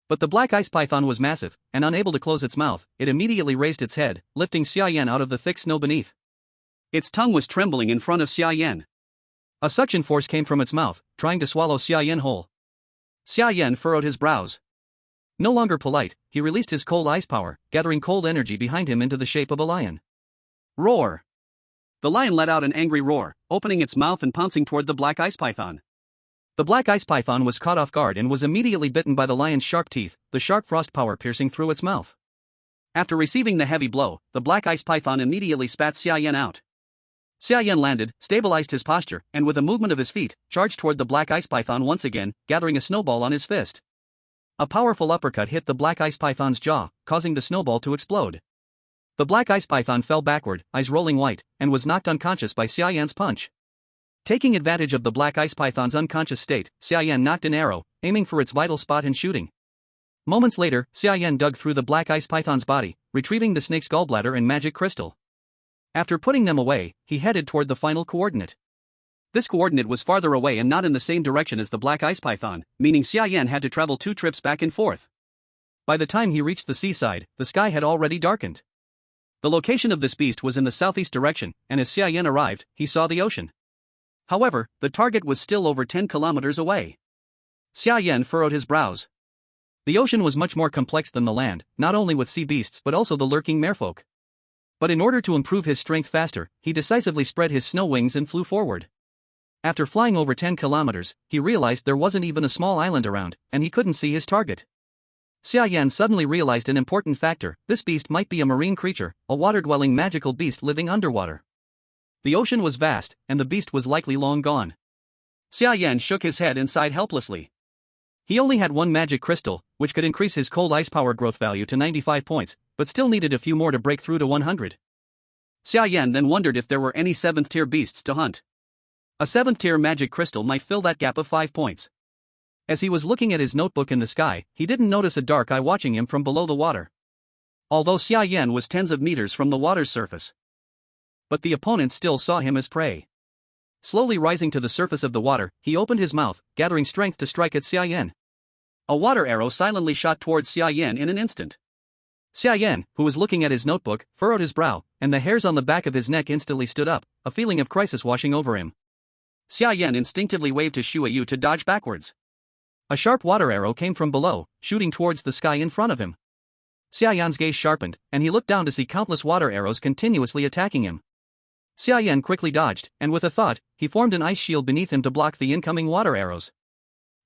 But the black ice python was massive, and unable to close its mouth, it immediately raised its head, lifting Xia Yan out of the thick snow beneath. Its tongue was trembling in front of Xia Yan. A suction force came from its mouth, trying to swallow Xia Yan whole. Xia Yan furrowed his brows. No longer polite, he released his cold ice power, gathering cold energy behind him into the shape of a lion. Roar! The lion let out an angry roar, opening its mouth and pouncing toward the black ice python. The black ice python was caught off guard and was immediately bitten by the lion's sharp teeth, the sharp frost power piercing through its mouth. After receiving the heavy blow, the black ice python immediately spat Xia Yan out. Xia Yan landed, stabilized his posture, and with a movement of his feet, charged toward the black ice python once again, gathering a snowball on his fist. A powerful uppercut hit the black ice python's jaw, causing the snowball to explode. The black ice python fell backward, eyes rolling white, and was knocked unconscious by Xia Yan's punch. Taking advantage of the black ice python's unconscious state, Xia Yan knocked an arrow, aiming for its vital spot and shooting. Moments later, Xia Yan dug through the black ice python's body, retrieving the snake's gallbladder and magic crystal. After putting them away, he headed toward the final coordinate. This coordinate was farther away and not in the same direction as the black ice python, meaning Xia Yan had to travel 2 trips back and forth. By the time he reached the seaside, the sky had already darkened. The location of this beast was in the southeast direction, and as Xia Yan arrived, he saw the ocean. However, the target was still over 10 kilometers away. Xia Yan furrowed his brows. The ocean was much more complex than the land, not only with sea beasts but also the lurking merfolk. But in order to improve his strength faster, he decisively spread his snow wings and flew forward. After flying over 10 kilometers, he realized there wasn't even a small island around, and he couldn't see his target. Xia Yan suddenly realized an important factor: this beast might be a marine creature, a water-dwelling magical beast living underwater. The ocean was vast, and the beast was likely long gone. Xia Yan shook his head and sighed helplessly. He only had one magic crystal, which could increase his cold ice power growth value to 95 points, but still needed a few more to break through to 100. Xia Yan then wondered if there were any 7th-tier beasts to hunt. A 7th-tier magic crystal might fill that gap of 5 points. As he was looking at his notebook in the sky, he didn't notice a dark eye watching him from below the water. Although Xia Yan was tens of meters from the water's surface. But the opponent still saw him as prey. Slowly rising to the surface of the water, he opened his mouth, gathering strength to strike at Xia Yan. A water arrow silently shot towards Xia Yan in an instant. Xia Yan, who was looking at his notebook, furrowed his brow, and the hairs on the back of his neck instantly stood up, a feeling of crisis washing over him. Xia Yan instinctively waved to Xia Yu to dodge backwards. A sharp water arrow came from below, shooting towards the sky in front of him. Xia Yan's gaze sharpened, and he looked down to see countless water arrows continuously attacking him. Xia Yan quickly dodged, and with a thought, he formed an ice shield beneath him to block the incoming water arrows.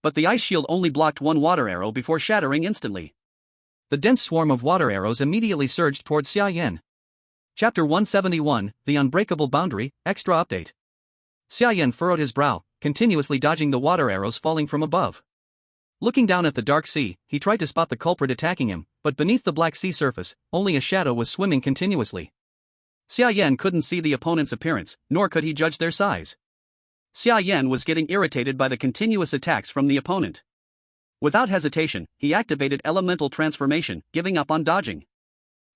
But the ice shield only blocked one water arrow before shattering instantly. The dense swarm of water arrows immediately surged towards Xia Yan. Chapter 171, The Unbreakable Boundary, Extra Update. Xia Yan furrowed his brow, continuously dodging the water arrows falling from above. Looking down at the dark sea, he tried to spot the culprit attacking him, but beneath the black sea surface, only a shadow was swimming continuously. Xia Yan couldn't see the opponent's appearance, nor could he judge their size. Xia Yan was getting irritated by the continuous attacks from the opponent. Without hesitation, he activated elemental transformation, giving up on dodging.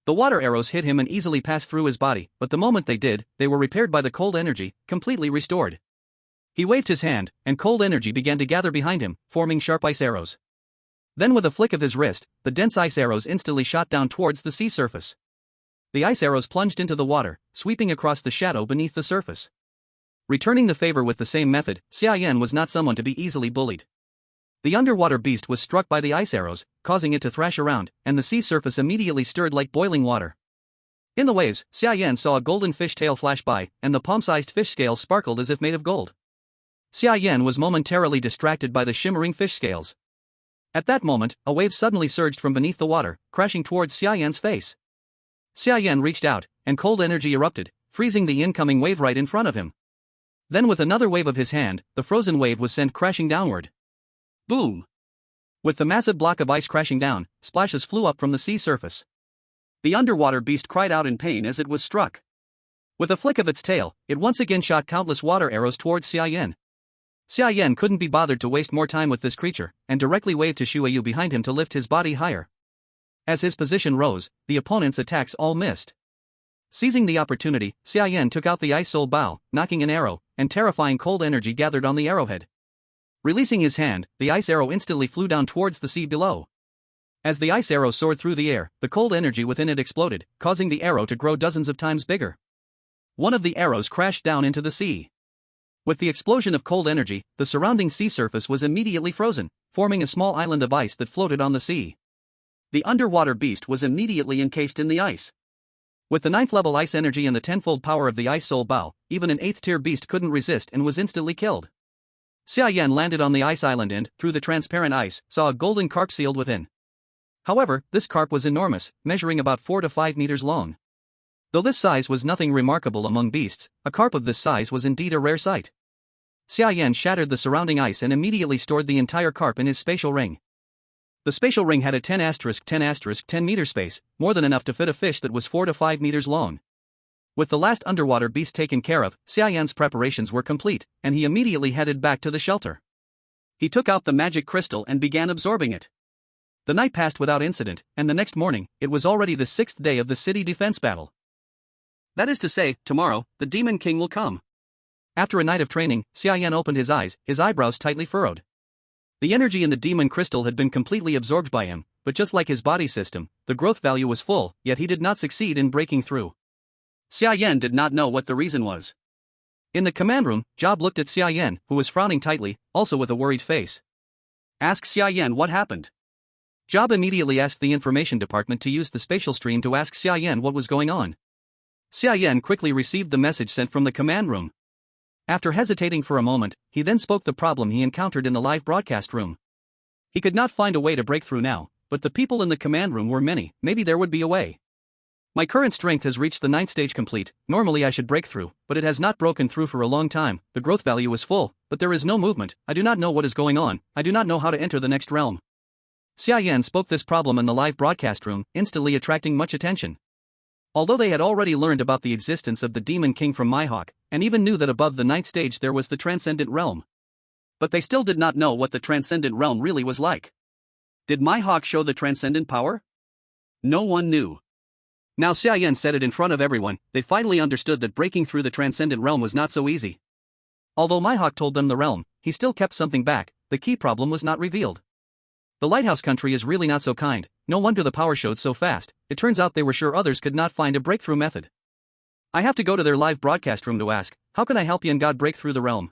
The water arrows hit him and easily passed through his body, but the moment they did, they were repaired by the cold energy, completely restored. He waved his hand, and cold energy began to gather behind him, forming sharp ice arrows. Then with a flick of his wrist, the dense ice arrows instantly shot down towards the sea surface. The ice arrows plunged into the water, sweeping across the shadow beneath the surface. Returning the favor with the same method, Xia Yan was not someone to be easily bullied. The underwater beast was struck by the ice arrows, causing it to thrash around, and the sea surface immediately stirred like boiling water. In the waves, Xia Yan saw a golden fish tail flash by, and the palm-sized fish scales sparkled as if made of gold. Xia Yan was momentarily distracted by the shimmering fish scales. At that moment, a wave suddenly surged from beneath the water, crashing towards Xia Yan's face. Xia Yan reached out, and cold energy erupted, freezing the incoming wave right in front of him. Then with another wave of his hand, the frozen wave was sent crashing downward. Boom! With the massive block of ice crashing down, splashes flew up from the sea surface. The underwater beast cried out in pain as it was struck. With a flick of its tail, it once again shot countless water arrows towards Xia Yan. Xia Yan couldn't be bothered to waste more time with this creature, and directly waved to Xia Yu behind him to lift his body higher. As his position rose, the opponent's attacks all missed. Seizing the opportunity, Xia Yan took out the ice soul bow, knocking an arrow, and terrifying cold energy gathered on the arrowhead. Releasing his hand, the ice arrow instantly flew down towards the sea below. As the ice arrow soared through the air, the cold energy within it exploded, causing the arrow to grow dozens of times bigger. One of the arrows crashed down into the sea. With the explosion of cold energy, the surrounding sea surface was immediately frozen, forming a small island of ice that floated on the sea. The underwater beast was immediately encased in the ice. With the 9th level ice energy and the 10-fold power of the ice soul bow, even an 8th tier beast couldn't resist and was instantly killed. Xia Yan landed on the ice island and, through the transparent ice, saw a golden carp sealed within. However, this carp was enormous, measuring about 4 to 5 meters long. Though this size was nothing remarkable among beasts, a carp of this size was indeed a rare sight. Xia Yan shattered the surrounding ice and immediately stored the entire carp in his spatial ring. The spatial ring had a 10*10*10 meter space, more than enough to fit a fish that was 4 to 5 meters long. With the last underwater beast taken care of, Xia Yan's preparations were complete, and he immediately headed back to the shelter. He took out the magic crystal and began absorbing it. The night passed without incident, and the next morning, it was already the 6th day of the city defense battle. That is to say, tomorrow, the Demon King will come. After a night of training, Xia Yan opened his eyes, his eyebrows tightly furrowed. The energy in the demon crystal had been completely absorbed by him, but just like his body system, the growth value was full, yet he did not succeed in breaking through. Xia Yan did not know what the reason was. In the command room, Job looked at Xia Yan, who was frowning tightly, also with a worried face. Ask Xia Yan what happened. Job immediately asked the information department to use the spatial stream to ask Xia Yan what was going on. Xia Yan quickly received the message sent from the command room. After hesitating for a moment, he then spoke the problem he encountered in the live broadcast room. He could not find a way to break through now, but the people in the command room were many, maybe there would be a way. My current strength has reached the 9th stage complete, normally I should break through, but it has not broken through for a long time, the growth value is full, but there is no movement, I do not know what is going on, I do not know how to enter the next realm. Xia Yan spoke this problem in the live broadcast room, instantly attracting much attention. Although they had already learned about the existence of the Demon King from Mihawk, and even knew that above the 9th stage there was the Transcendent Realm. But they still did not know what the Transcendent Realm really was like. Did Mihawk show the Transcendent power? No one knew. Now Xia Yan said it in front of everyone, they finally understood that breaking through the Transcendent Realm was not so easy. Although Mihawk told them the realm, he still kept something back, the key problem was not revealed. The Lighthouse Country is really not so kind, no wonder the power showed so fast, it turns out they were sure others could not find a breakthrough method. I have to go to their live broadcast room to ask, how can I help Yan God break through the realm?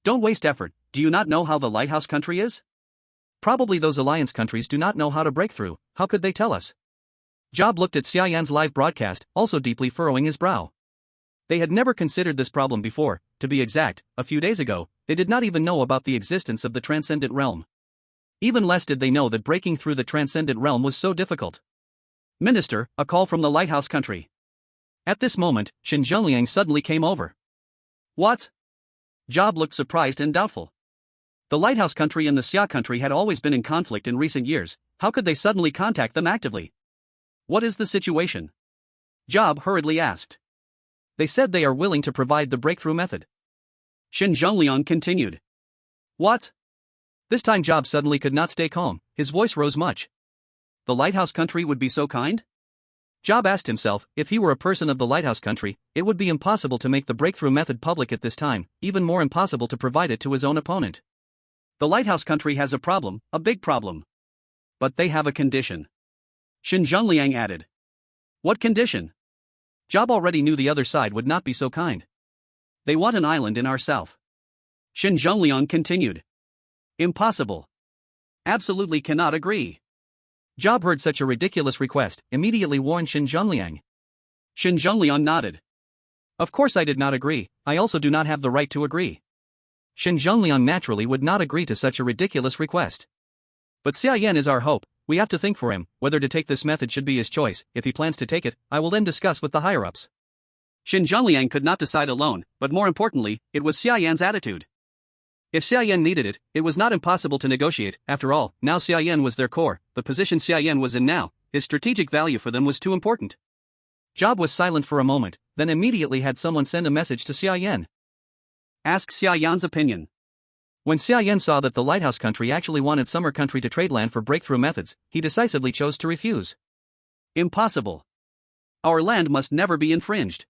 Don't waste effort, do you not know how the Lighthouse Country is? Probably those alliance countries do not know how to break through, how could they tell us? Job looked at Xia Yan's live broadcast, also deeply furrowing his brow. They had never considered this problem before, to be exact, a few days ago, they did not even know about the existence of the Transcendent Realm. Even less did they know that breaking through the Transcendent Realm was so difficult. Minister, a call from the Lighthouse Country. At this moment, Xinjiangliang suddenly came over. What? Job looked surprised and doubtful. The Lighthouse Country and the Xia Country had always been in conflict in recent years, how could they suddenly contact them actively? What is the situation? Job hurriedly asked. They said they are willing to provide the breakthrough method. Xinjiangliang continued. What? This time Job suddenly could not stay calm, his voice rose much. The Lighthouse Country would be so kind? Job asked himself, if he were a person of the Lighthouse Country, it would be impossible to make the breakthrough method public at this time, even more impossible to provide it to his own opponent. The Lighthouse Country has a problem, a big problem. But they have a condition. Xinjiangliang added. What condition? Job already knew the other side would not be so kind. They want an island in our south. Xinjiangliang continued. Impossible. Absolutely cannot agree. Job heard such a ridiculous request, immediately warned Xinjiangliang. Xinjiangliang nodded. Of course I did not agree, I also do not have the right to agree. Xinjiangliang naturally would not agree to such a ridiculous request. But Xia Yan is our hope, we have to think for him, whether to take this method should be his choice, if he plans to take it, I will then discuss with the higher-ups. Xinjiangliang could not decide alone, but more importantly, it was Xia Yan's attitude. If Xia Yan needed it, it was not impossible to negotiate, after all, now Xia Yan was their core, the position Xia Yan was in now, his strategic value for them was too important. Job was silent for a moment, then immediately had someone send a message to Xia Yan. Ask Xia Yan's opinion. When Xia Yan saw that the Lighthouse Country actually wanted Summer Country to trade land for breakthrough methods, he decisively chose to refuse. Impossible. Our land must never be infringed.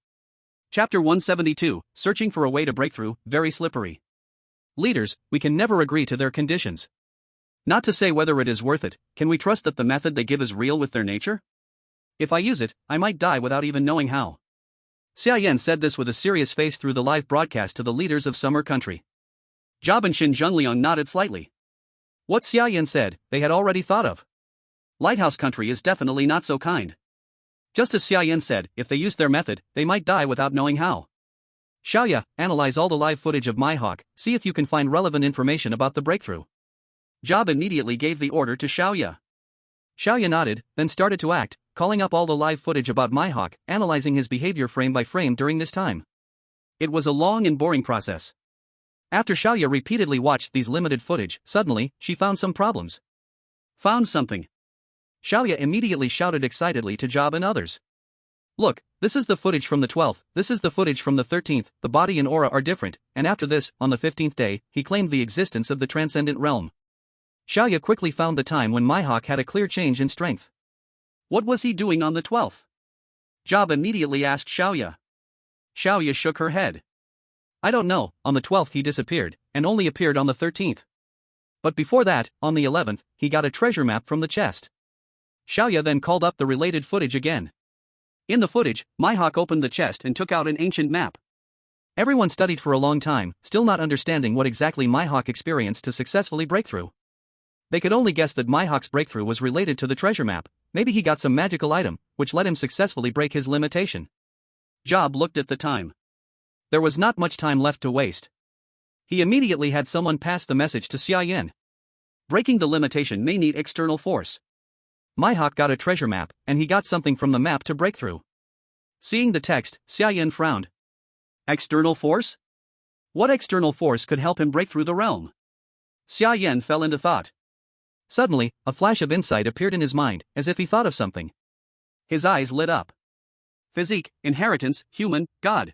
Chapter 172, Searching for a Way to Breakthrough, Very Slippery. Leaders, we can never agree to their conditions. Not to say whether it is worth it, can we trust that the method they give is real with their nature? If I use it, I might die without even knowing how. Xia Yan said this with a serious face through the live broadcast to the leaders of Summer Country. Job and Xin Zhengliang nodded slightly. What Xia Yan said, they had already thought of. Lighthouse Country is definitely not so kind. Just as Xia Yan said, if they used their method, they might die without knowing how. Xiaoya, analyze all the live footage of Mihawk, see if you can find relevant information about the breakthrough. Job immediately gave the order to Xiaoya. Xiaoya nodded, then started to act, calling up all the live footage about Mihawk, analyzing his behavior frame by frame during this time. It was a long and boring process. After Xiaoya repeatedly watched these limited footage, suddenly, she found some problems. Found something. Xiaoya immediately shouted excitedly to Job and others. Look, this is the footage from the 12th, this is the footage from the 13th, the body and aura are different, and after this, on the 15th day, he claimed the existence of the transcendent realm. Xiaoya quickly found the time when Mihawk had a clear change in strength. What was he doing on the 12th? Job immediately asked Xiaoya. Xiaoya shook her head. I don't know, on the 12th he disappeared, and only appeared on the 13th. But before that, on the 11th, he got a treasure map from the chest. Xiaoya then called up the related footage again. In the footage, Mihawk opened the chest and took out an ancient map. Everyone studied for a long time, still not understanding what exactly Mihawk experienced to successfully break through. They could only guess that Mihawk's breakthrough was related to the treasure map, maybe he got some magical item, which let him successfully break his limitation. Job looked at the time. There was not much time left to waste. He immediately had someone pass the message to Xia Yan. Breaking the limitation may need external force. Mihawk got a treasure map, and he got something from the map to break through. Seeing the text, Xia Yan frowned. External force? What external force could help him break through the realm? Xia Yan fell into thought. Suddenly, a flash of insight appeared in his mind, as if he thought of something. His eyes lit up. Physique, inheritance, human, God.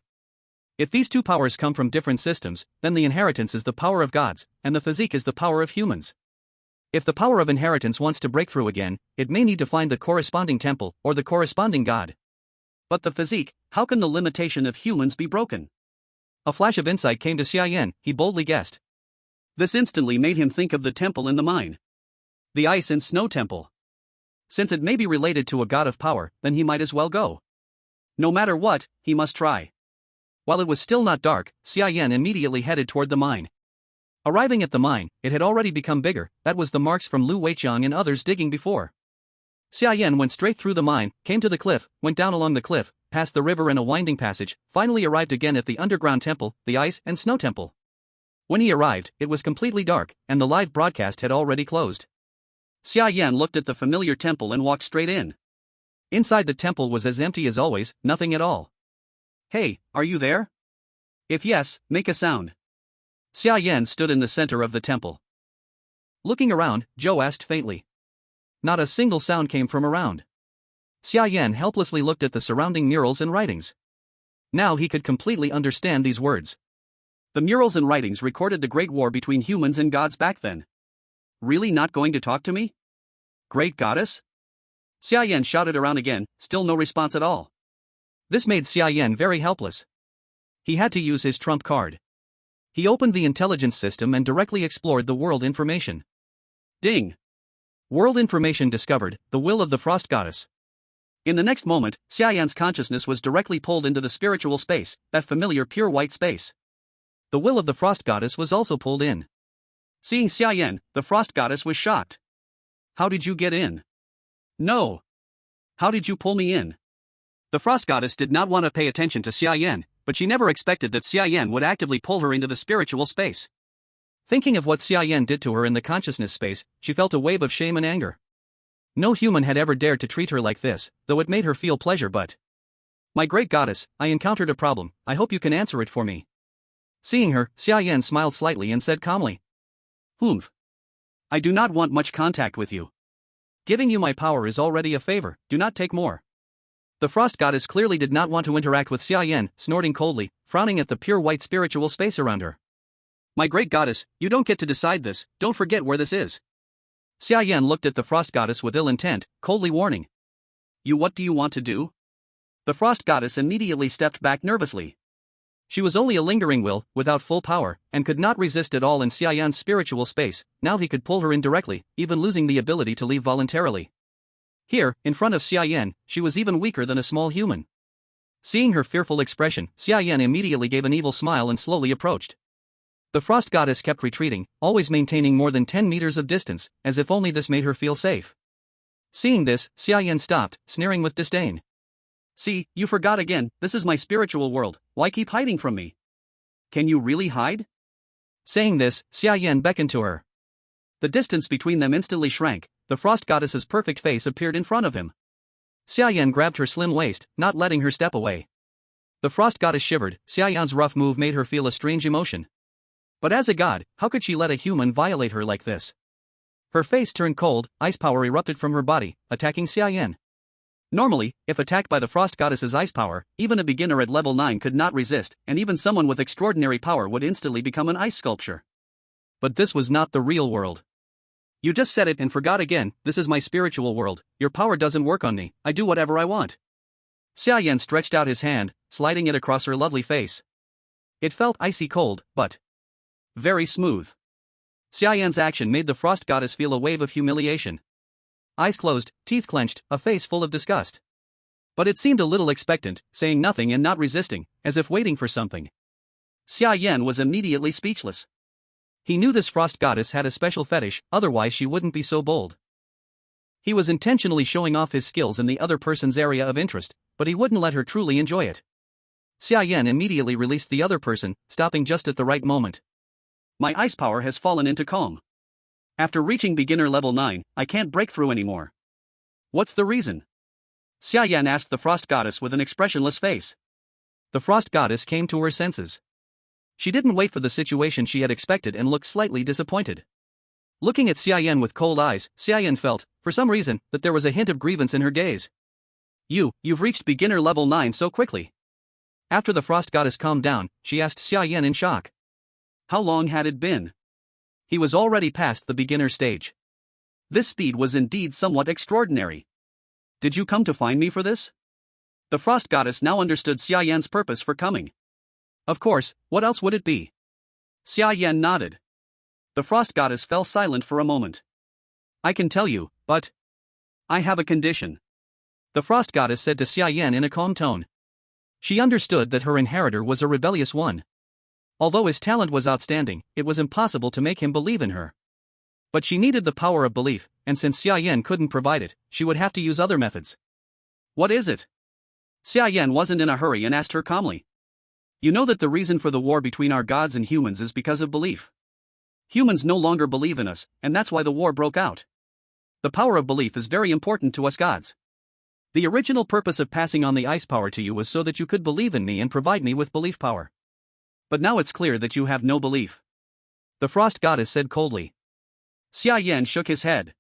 If these two powers come from different systems, then the inheritance is the power of gods, and the physique is the power of humans. If the power of inheritance wants to break through again, it may need to find the corresponding temple, or the corresponding god. But the physique, how can the limitation of humans be broken? A flash of insight came to Xia Yan, he boldly guessed. This instantly made him think of the temple in the mine. The ice and snow temple. Since it may be related to a god of power, then he might as well go. No matter what, he must try. While it was still not dark, Xia Yan immediately headed toward the mine. Arriving at the mine, it had already become bigger, that was the marks from Lu Weiqiang and others digging before. Xia Yan went straight through the mine, came to the cliff, went down along the cliff, past the river and a winding passage, finally arrived again at the underground temple, the ice and snow temple. When he arrived, it was completely dark, and the live broadcast had already closed. Xia Yan looked at the familiar temple and walked straight in. Inside the temple was as empty as always, nothing at all. Hey, are you there? If yes, make a sound. Xia Yan stood in the center of the temple. Looking around, Zhou asked faintly. Not a single sound came from around. Xia Yan helplessly looked at the surrounding murals and writings. Now he could completely understand these words. The murals and writings recorded the great war between humans and gods back then. Really not going to talk to me? Great goddess? Xia Yan shouted around again, still no response at all. This made Xia Yan very helpless. He had to use his trump card. He opened the intelligence system and directly explored the world information. Ding! World information discovered, the will of the frost goddess. In the next moment, Xia Yan's consciousness was directly pulled into the spiritual space, that familiar pure white space. The will of the frost goddess was also pulled in. Seeing Xia Yan, the frost goddess was shocked. How did you get in? No. How did you pull me in? The frost goddess did not want to pay attention to Xia Yan, but she never expected that Xia Yan would actively pull her into the spiritual space. Thinking of what Xia Yan did to her in the consciousness space, she felt a wave of shame and anger. No human had ever dared to treat her like this, though it made her feel pleasure but... My great goddess, I encountered a problem, I hope you can answer it for me. Seeing her, Xia Yan smiled slightly and said calmly. Humph. I do not want much contact with you. Giving you my power is already a favor, do not take more. The frost goddess clearly did not want to interact with Xia Yan, snorting coldly, frowning at the pure white spiritual space around her. My great goddess, you don't get to decide this, don't forget where this is. Xia Yan looked at the frost goddess with ill intent, coldly warning. What do you want to do? The frost goddess immediately stepped back nervously. She was only a lingering will, without full power, and could not resist at all in Xia Yan's spiritual space. Now he could pull her in directly, even losing the ability to leave voluntarily. Here, in front of Xia Yan, she was even weaker than a small human. Seeing her fearful expression, Xia Yan immediately gave an evil smile and slowly approached. The frost goddess kept retreating, always maintaining more than 10 meters of distance, as if only this made her feel safe. Seeing this, Xia Yan stopped, sneering with disdain. See, you forgot again, this is my spiritual world, why keep hiding from me? Can you really hide? Saying this, Xia Yan beckoned to her. The distance between them instantly shrank, the frost goddess's perfect face appeared in front of him. Xia Yan grabbed her slim waist, not letting her step away. The frost goddess shivered, Xia Yan's rough move made her feel a strange emotion. But as a god, how could she let a human violate her like this? Her face turned cold, ice power erupted from her body, attacking Xia Yan. Normally, if attacked by the frost goddess's ice power, even a beginner at level 9 could not resist, and even someone with extraordinary power would instantly become an ice sculpture. But this was not the real world. You just said it and forgot again, this is my spiritual world, your power doesn't work on me, I do whatever I want. Xia Yan stretched out his hand, sliding it across her lovely face. It felt icy cold, but very smooth. Xia Yan's action made the frost goddess feel a wave of humiliation. Eyes closed, teeth clenched, a face full of disgust. But it seemed a little expectant, saying nothing and not resisting, as if waiting for something. Xia Yan was immediately speechless. He knew this frost goddess had a special fetish, otherwise she wouldn't be so bold. He was intentionally showing off his skills in the other person's area of interest, but he wouldn't let her truly enjoy it. Xia Yan immediately released the other person, stopping just at the right moment. My ice power has fallen into calm. After reaching beginner level 9, I can't break through anymore. What's the reason? Xia Yan asked the frost goddess with an expressionless face. The frost goddess came to her senses. She didn't wait for the situation she had expected and looked slightly disappointed. Looking at Xia Yan with cold eyes, Xia Yan felt, for some reason, that there was a hint of grievance in her gaze. You've reached beginner level 9 so quickly. After the frost goddess calmed down, she asked Xia Yan in shock. How long had it been? He was already past the beginner stage. This speed was indeed somewhat extraordinary. Did you come to find me for this? The frost goddess now understood Xia Yan's purpose for coming. Of course, what else would it be? Xia Yan nodded. The frost goddess fell silent for a moment. I can tell you, but I have a condition. The frost goddess said to Xia Yan in a calm tone. She understood that her inheritor was a rebellious one. Although his talent was outstanding, it was impossible to make him believe in her. But she needed the power of belief, and since Xia Yan couldn't provide it, she would have to use other methods. What is it? Xia Yan wasn't in a hurry and asked her calmly. You know that the reason for the war between our gods and humans is because of belief. Humans no longer believe in us, and that's why the war broke out. The power of belief is very important to us gods. The original purpose of passing on the ice power to you was so that you could believe in me and provide me with belief power. But now it's clear that you have no belief. The frost goddess said coldly. Xia Yan shook his head.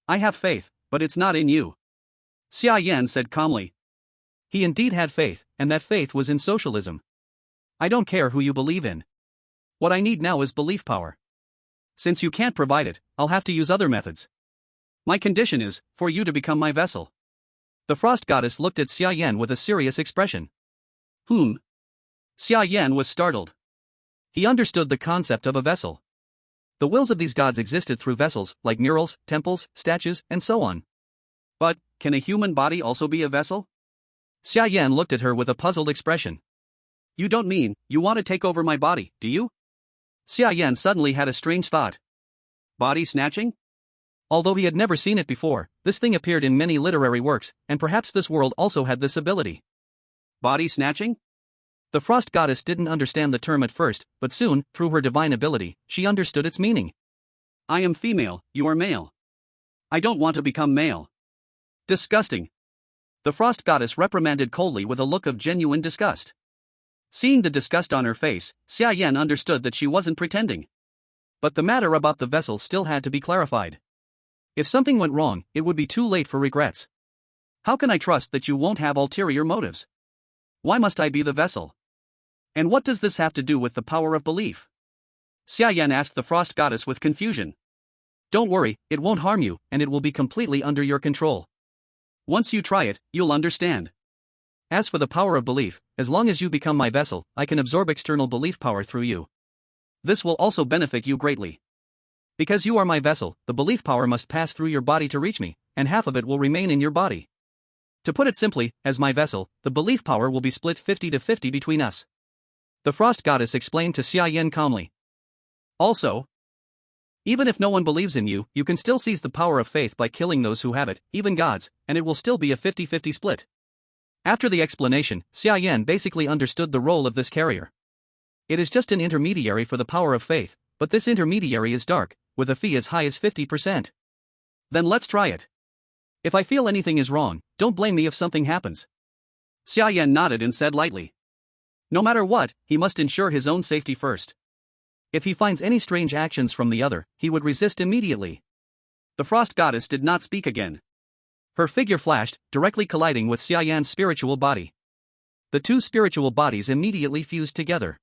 I have faith, but it's not in you. Xia Yan said calmly. He indeed had faith, and that faith was in socialism. I don't care who you believe in. What I need now is belief power. Since you can't provide it, I'll have to use other methods. My condition is, for you to become my vessel. The frost goddess looked at Xia Yan with a serious expression. Whom? Xia Yan was startled. He understood the concept of a vessel. The wills of these gods existed through vessels, like murals, temples, statues, and so on. But, can a human body also be a vessel? Xia Yan looked at her with a puzzled expression. You don't mean, you want to take over my body, do you? Xia Yan suddenly had a strange thought. Body snatching? Although he had never seen it before, this thing appeared in many literary works, and perhaps this world also had this ability. Body snatching? The frost goddess didn't understand the term at first, but soon, through her divine ability, she understood its meaning. I am female, you are male. I don't want to become male. Disgusting. The frost goddess reprimanded coldly with a look of genuine disgust. Seeing the disgust on her face, Xia Yan understood that she wasn't pretending. But the matter about the vessel still had to be clarified. If something went wrong, it would be too late for regrets. How can I trust that you won't have ulterior motives? Why must I be the vessel? And what does this have to do with the power of belief? Xia Yan asked the Frost Goddess with confusion. Don't worry, it won't harm you, and it will be completely under your control. Once you try it, you'll understand. As for the power of belief, as long as you become my vessel, I can absorb external belief power through you. This will also benefit you greatly. Because you are my vessel, the belief power must pass through your body to reach me, and half of it will remain in your body. To put it simply, as my vessel, the belief power will be split 50-50 between us. The Frost Goddess explained to Xia Yan calmly. Also, even if no one believes in you, you can still seize the power of faith by killing those who have it, even gods, and it will still be a 50-50 split. After the explanation, Xia Yan basically understood the role of this carrier. It is just an intermediary for the power of faith, but this intermediary is dark, with a fee as high as 50%. Then let's try it. If I feel anything is wrong, don't blame me if something happens. Xia Yan nodded and said lightly. No matter what, he must ensure his own safety first. If he finds any strange actions from the other, he would resist immediately. The Frost Goddess did not speak again. Her figure flashed, directly colliding with Xia Yan's spiritual body. The two spiritual bodies immediately fused together.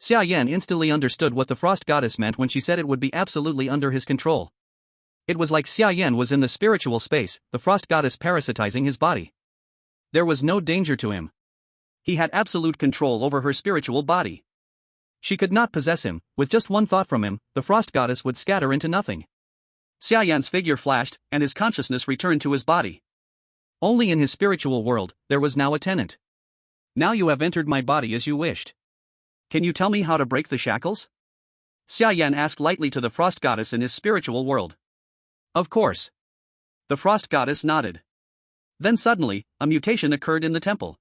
Xia Yan instantly understood what the Frost Goddess meant when she said it would be absolutely under his control. It was like Xia Yan was in the spiritual space, the Frost Goddess parasitizing his body. There was no danger to him. He had absolute control over her spiritual body. She could not possess him. With just one thought from him, the Frost Goddess would scatter into nothing. Xia Yan's figure flashed, and his consciousness returned to his body. Only in his spiritual world, there was now a tenant. Now you have entered my body as you wished. Can you tell me how to break the shackles? Xia Yan asked lightly to the Frost Goddess in his spiritual world. Of course. The Frost Goddess nodded. Then suddenly, a mutation occurred in the temple.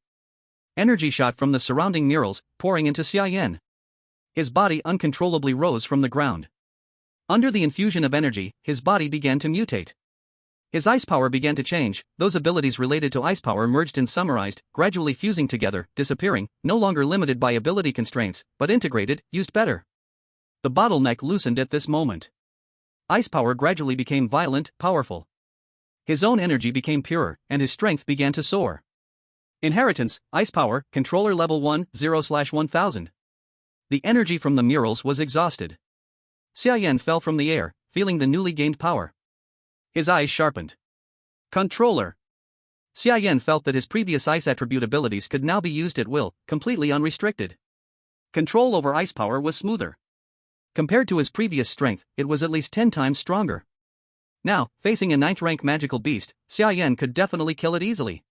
Energy shot from the surrounding murals, pouring into Xia Yan. His body uncontrollably rose from the ground. Under the infusion of energy, his body began to mutate. His ice power began to change, those abilities related to ice power merged and summarized, gradually fusing together, disappearing, no longer limited by ability constraints, but integrated, used better. The bottleneck loosened at this moment. Ice power gradually became violent, powerful. His own energy became purer, and his strength began to soar. Inheritance, Ice Power, Controller Level 1, 0/1000. The energy from the murals was exhausted. Xia Yan fell from the air, feeling the newly gained power. His eyes sharpened. Controller. Xia Yan felt that his previous ice attribute abilities could now be used at will, completely unrestricted. Control over ice power was smoother. Compared to his previous strength, it was at least 10 times stronger. Now, facing a 9th rank magical beast, Xia Yan could definitely kill it easily.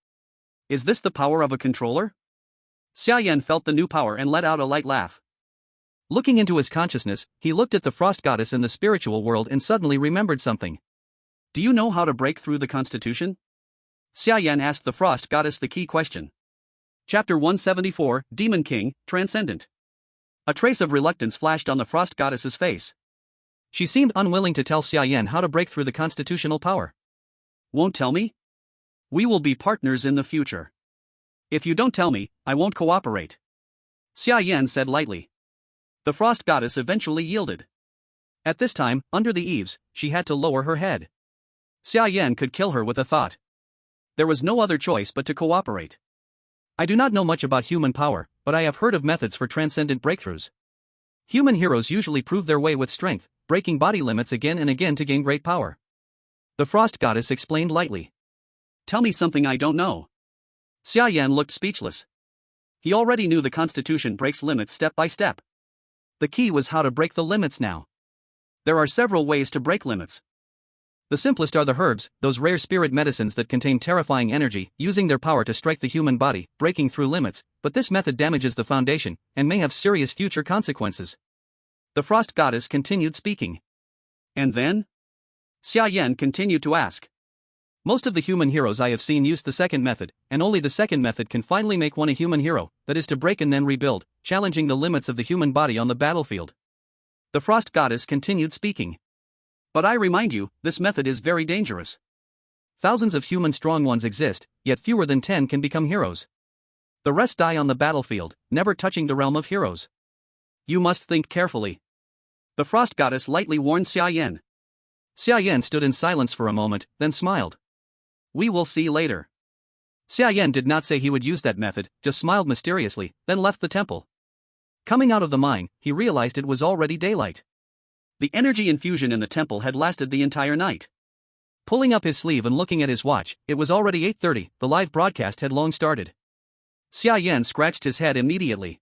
Is this the power of a controller? Xia Yan felt the new power and let out a light laugh. Looking into his consciousness, he looked at the Frost Goddess in the spiritual world and suddenly remembered something. Do you know how to break through the Constitution? Xia Yan asked the Frost Goddess the key question. Chapter 174, Demon King, Transcendent. A trace of reluctance flashed on the Frost Goddess's face. She seemed unwilling to tell Xia Yan how to break through the constitutional power. Won't tell me? We will be partners in the future. If you don't tell me, I won't cooperate. Xia Yan said lightly. The Frost Goddess eventually yielded. At this time, under the eaves, she had to lower her head. Xia Yan could kill her with a thought. There was no other choice but to cooperate. I do not know much about human power, but I have heard of methods for transcendent breakthroughs. Human heroes usually prove their way with strength, breaking body limits again and again to gain great power. The Frost Goddess explained lightly. Tell me something I don't know. Xia Yan looked speechless. He already knew the Constitution breaks limits step by step. The key was how to break the limits now. There are several ways to break limits. The simplest are the herbs, those rare spirit medicines that contain terrifying energy, using their power to strike the human body, breaking through limits, but this method damages the foundation, and may have serious future consequences. The Frost Goddess continued speaking. And then? Xia Yan continued to ask. Most of the human heroes I have seen use the second method, and only the second method can finally make one a human hero, that is to break and then rebuild, challenging the limits of the human body on the battlefield. The Frost Goddess continued speaking. But I remind you, this method is very dangerous. Thousands of human strong ones exist, yet fewer than 10 can become heroes. The rest die on the battlefield, never touching the realm of heroes. You must think carefully. The Frost Goddess lightly warned Xia Yan. Xia Yan stood in silence for a moment, then smiled. We will see later. Xia Yan did not say he would use that method, just smiled mysteriously, then left the temple. Coming out of the mine, he realized it was already daylight. The energy infusion in the temple had lasted the entire night. Pulling up his sleeve and looking at his watch, it was already 8:30, the live broadcast had long started. Xia Yan scratched his head immediately.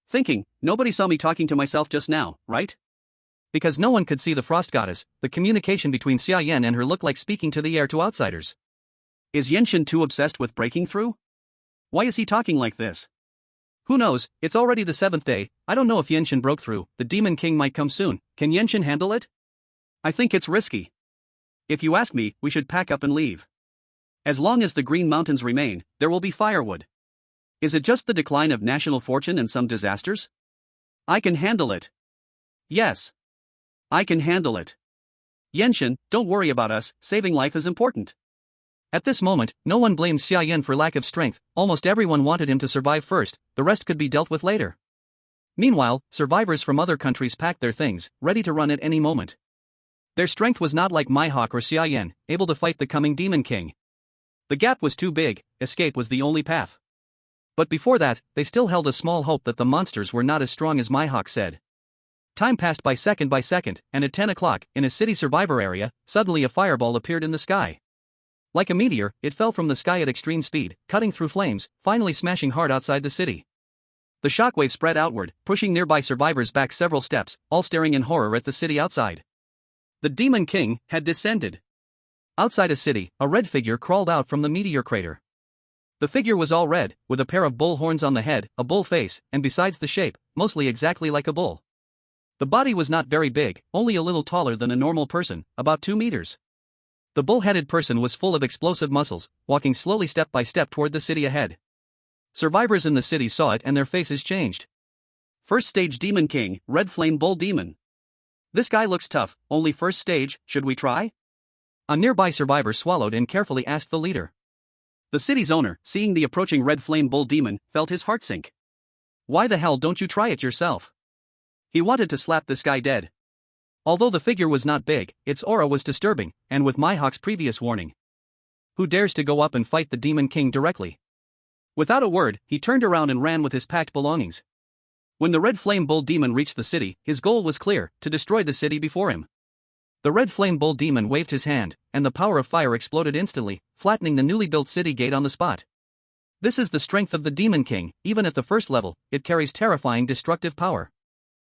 Thinking, nobody saw me talking to myself just now, right? Because no one could see the frost goddess, the communication between Xia Yan and her looked like speaking to the air to outsiders. Is Yenshin too obsessed with breaking through? Why is he talking like this? Who knows, it's already the 7th day, I don't know if Yenshin broke through, the Demon King might come soon, can Yenshin handle it? I think it's risky. If you ask me, we should pack up and leave. As long as the Green Mountains remain, there will be firewood. Is it just the decline of national fortune and some disasters? I can handle it. Yes. I can handle it. Yenshin, don't worry about us, saving life is important. At this moment, no one blamed Xia Yan for lack of strength, almost everyone wanted him to survive first, the rest could be dealt with later. Meanwhile, survivors from other countries packed their things, ready to run at any moment. Their strength was not like Mihawk or Xia Yan, able to fight the coming Demon King. The gap was too big, escape was the only path. But before that, they still held a small hope that the monsters were not as strong as Mihawk said. Time passed by second, and at 10 o'clock, in a city survivor area, suddenly a fireball appeared in the sky. Like a meteor, it fell from the sky at extreme speed, cutting through flames, finally smashing hard outside the city. The shockwave spread outward, pushing nearby survivors back several steps, all staring in horror at the city outside. The Demon King had descended. Outside a city, a red figure crawled out from the meteor crater. The figure was all red, with a pair of bull horns on the head, a bull face, and besides the shape, mostly exactly like a bull. The body was not very big, only a little taller than a normal person, about 2 meters. The bull-headed person was full of explosive muscles, walking slowly step by step toward the city ahead. Survivors in the city saw it and their faces changed. First stage Demon King, Red Flame Bull Demon. This guy looks tough, only first stage, should we try? A nearby survivor swallowed and carefully asked the leader. The city's owner, seeing the approaching Red Flame Bull Demon, felt his heart sink. Why the hell don't you try it yourself? He wanted to slap this guy dead. Although the figure was not big, its aura was disturbing, and with Mihawk's previous warning. Who dares to go up and fight the Demon King directly? Without a word, he turned around and ran with his packed belongings. When the Red Flame Bull Demon reached the city, his goal was clear, to destroy the city before him. The Red Flame Bull Demon waved his hand, and the power of fire exploded instantly, flattening the newly built city gate on the spot. This is the strength of the Demon King, even at the first level, it carries terrifying destructive power.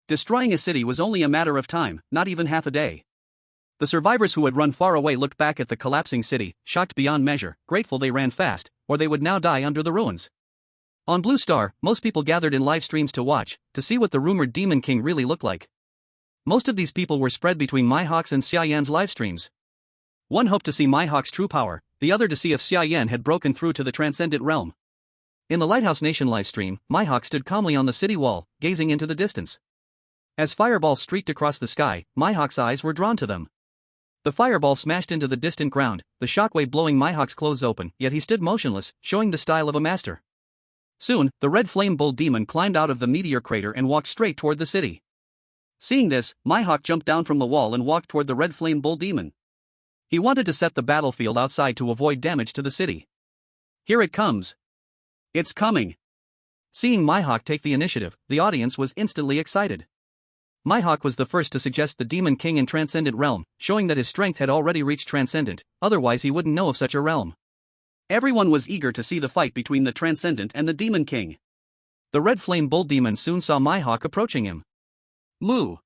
Destroying a city was only a matter of time, not even half a day. The survivors who had run far away looked back at the collapsing city, shocked beyond measure, grateful they ran fast, or they would now die under the ruins. On Blue Star, most people gathered in live streams to watch, to see what the rumored Demon King really looked like. Most of these people were spread between Mihawk's and Xia Yan's live streams. One hoped to see Mihawk's true power, the other to see if Xia Yan had broken through to the transcendent realm. In the Lighthouse Nation livestream, Mihawk stood calmly on the city wall, gazing into the distance. As fireballs streaked across the sky, Mihawk's eyes were drawn to them. The fireball smashed into the distant ground, the shockwave blowing Mihawk's clothes open, yet he stood motionless, showing the style of a master. Soon, the Red Flame Bull Demon climbed out of the meteor crater and walked straight toward the city. Seeing this, Mihawk jumped down from the wall and walked toward the Red Flame Bull Demon. He wanted to set the battlefield outside to avoid damage to the city. Here it comes. It's coming. Seeing Mihawk take the initiative, the audience was instantly excited. Mihawk was the first to suggest the Demon King in Transcendent Realm, showing that his strength had already reached Transcendent, otherwise he wouldn't know of such a realm. Everyone was eager to see the fight between the Transcendent and the Demon King. The Red Flame Bull Demon soon saw Mihawk approaching him. Moo!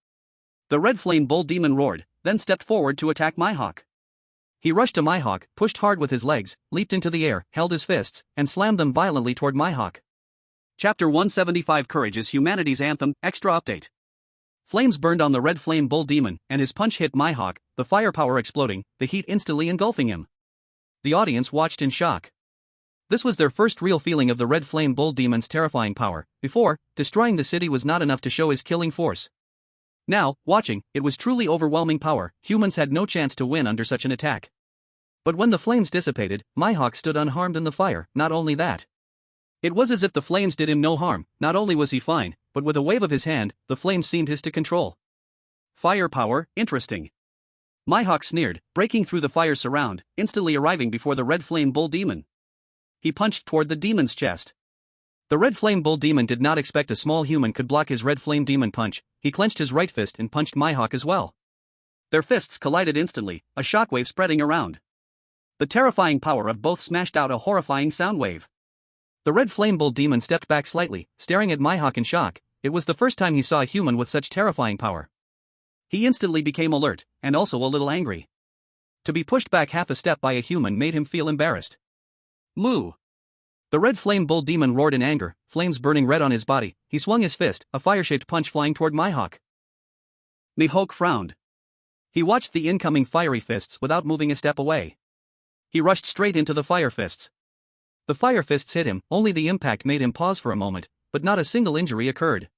The Red Flame Bull Demon roared, then stepped forward to attack Mihawk. He rushed to Mihawk, pushed hard with his legs, leaped into the air, held his fists, and slammed them violently toward Mihawk. Chapter 175 Courage is Humanity's Anthem, Extra Update. Flames burned on the Red Flame Bull Demon, and his punch hit Mihawk, the firepower exploding, the heat instantly engulfing him. The audience watched in shock. This was their first real feeling of the Red Flame Bull Demon's terrifying power. Before, destroying the city was not enough to show his killing force. Now, watching, it was truly overwhelming power. Humans had no chance to win under such an attack. But when the flames dissipated, Mihawk stood unharmed in the fire. Not only that, it was as if the flames did him no harm. Not only was he fine, but with a wave of his hand, the flames seemed his to control. Firepower, interesting. Mihawk sneered, breaking through the fire's surround, instantly arriving before the Red Flame Bull Demon. He punched toward the demon's chest. The red flame bull demon did not expect a small human could block his red flame demon punch. He clenched his right fist and punched Mihawk as well. Their fists collided instantly, a shockwave spreading around. The terrifying power of both smashed out a horrifying sound wave. The red flame bull demon stepped back slightly, staring at Mihawk in shock. It was the first time he saw a human with such terrifying power. He instantly became alert, and also a little angry. To be pushed back half a step by a human made him feel embarrassed. Moo! The red flame bull demon roared in anger, flames burning red on his body. He swung his fist, a fire-shaped punch flying toward Mihawk. Mihawk frowned. He watched the incoming fiery fists without moving a step away. He rushed straight into the fire fists. The fire fists hit him, only the impact made him pause for a moment, but not a single injury occurred.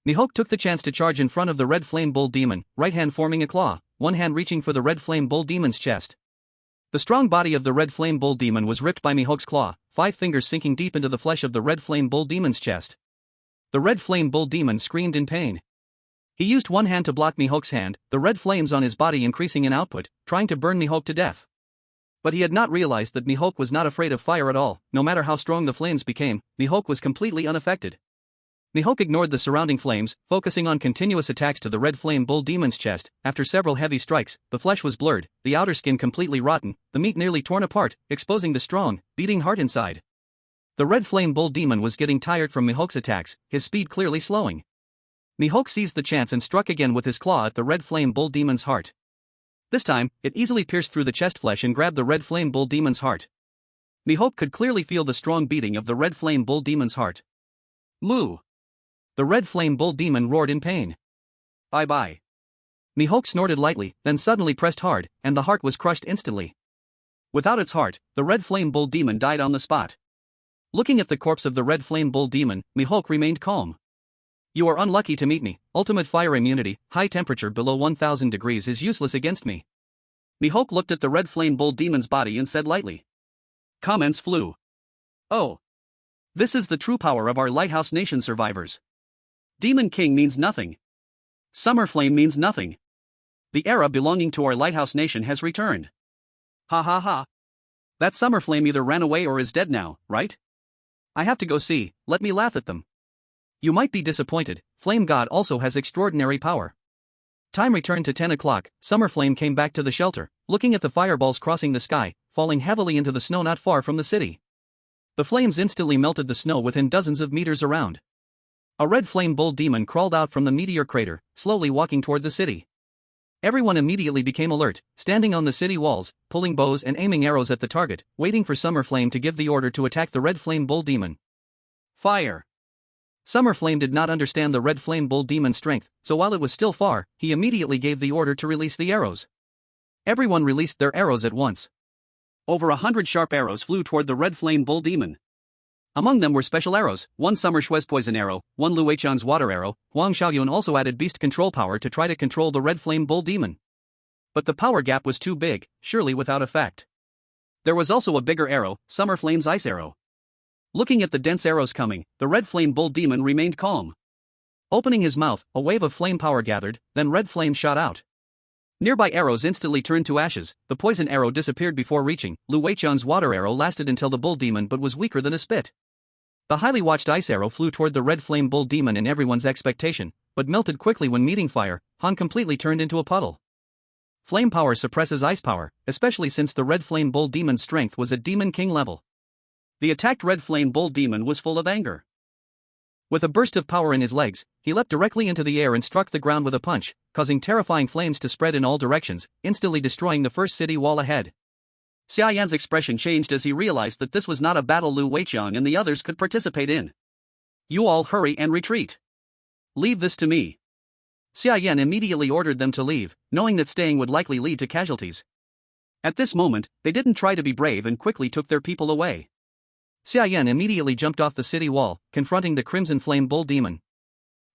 Mihawk took the chance to charge in front of the red flame bull demon, right hand forming a claw, one hand reaching for the red flame bull demon's chest. The strong body of the red flame bull demon was ripped by Mihawk's claw, 5 fingers sinking deep into the flesh of the red flame bull demon's chest. The red flame bull demon screamed in pain. He used one hand to block Mihawk's hand, the red flames on his body increasing in output, trying to burn Mihawk to death. But he had not realized that Mihawk was not afraid of fire at all. No matter how strong the flames became, Mihawk was completely unaffected. Mihawk ignored the surrounding flames, focusing on continuous attacks to the red flame bull demon's chest. After several heavy strikes, the flesh was blurred, the outer skin completely rotten, the meat nearly torn apart, exposing the strong, beating heart inside. The red flame bull demon was getting tired from Mihawk's attacks, his speed clearly slowing. Mihawk seized the chance and struck again with his claw at the red flame bull demon's heart. This time, it easily pierced through the chest flesh and grabbed the red flame bull demon's heart. Mihawk could clearly feel the strong beating of the red flame bull demon's heart. Moo! The red flame bull demon roared in pain. Bye-bye. Mihawk snorted lightly, then suddenly pressed hard, and the heart was crushed instantly. Without its heart, the red flame bull demon died on the spot. Looking at the corpse of the red flame bull demon, Mihawk remained calm. You are unlucky to meet me. Ultimate fire immunity, high temperature below 1000 degrees is useless against me. Mihawk looked at the red flame bull demon's body and said lightly. Comments flew. Oh. This is the true power of our Lighthouse Nation survivors. Demon King means nothing. Summer Flame means nothing. The era belonging to our Lighthouse Nation has returned. Ha ha ha. That Summer Flame either ran away or is dead now, right? I have to go see, let me laugh at them. You might be disappointed, Flame God also has extraordinary power. Time returned to 10 o'clock, Summer Flame came back to the shelter, looking at the fireballs crossing the sky, falling heavily into the snow not far from the city. The flames instantly melted the snow within dozens of meters around. A red flame bull demon crawled out from the meteor crater, slowly walking toward the city. Everyone immediately became alert, standing on the city walls, pulling bows and aiming arrows at the target, waiting for Summer Flame to give the order to attack the red flame bull demon. Fire! Summer Flame did not understand the red flame bull demon's strength, so while it was still far, he immediately gave the order to release the arrows. Everyone released their arrows at once. Over 100 sharp arrows flew toward the red flame bull demon. Among them were special arrows, one Summer Shue's poison arrow, one Lu Weichan's water arrow. Huang Xiaoyun also added beast control power to try to control the red flame bull demon. But the power gap was too big, surely without effect. There was also a bigger arrow, Summer Flame's ice arrow. Looking at the dense arrows coming, the red flame bull demon remained calm. Opening his mouth, a wave of flame power gathered, then red flame shot out. Nearby arrows instantly turned to ashes, the poison arrow disappeared before reaching. Lu Weichan's water arrow lasted until the bull demon but was weaker than a spit. The highly watched ice arrow flew toward the red flame bull demon in everyone's expectation, but melted quickly when meeting fire. Han completely turned into a puddle. Flame power suppresses ice power, especially since the red flame bull demon's strength was at Demon King level. The attacked red flame bull demon was full of anger. With a burst of power in his legs, he leapt directly into the air and struck the ground with a punch, causing terrifying flames to spread in all directions, instantly destroying the first city wall ahead. Xia Yan's expression changed as he realized that this was not a battle Lu Weichan and the others could participate in. You all hurry and retreat. Leave this to me. Xia Yan immediately ordered them to leave, knowing that staying would likely lead to casualties. At this moment, they didn't try to be brave and quickly took their people away. Xia Yan immediately jumped off the city wall, confronting the Crimson Flame Bull Demon.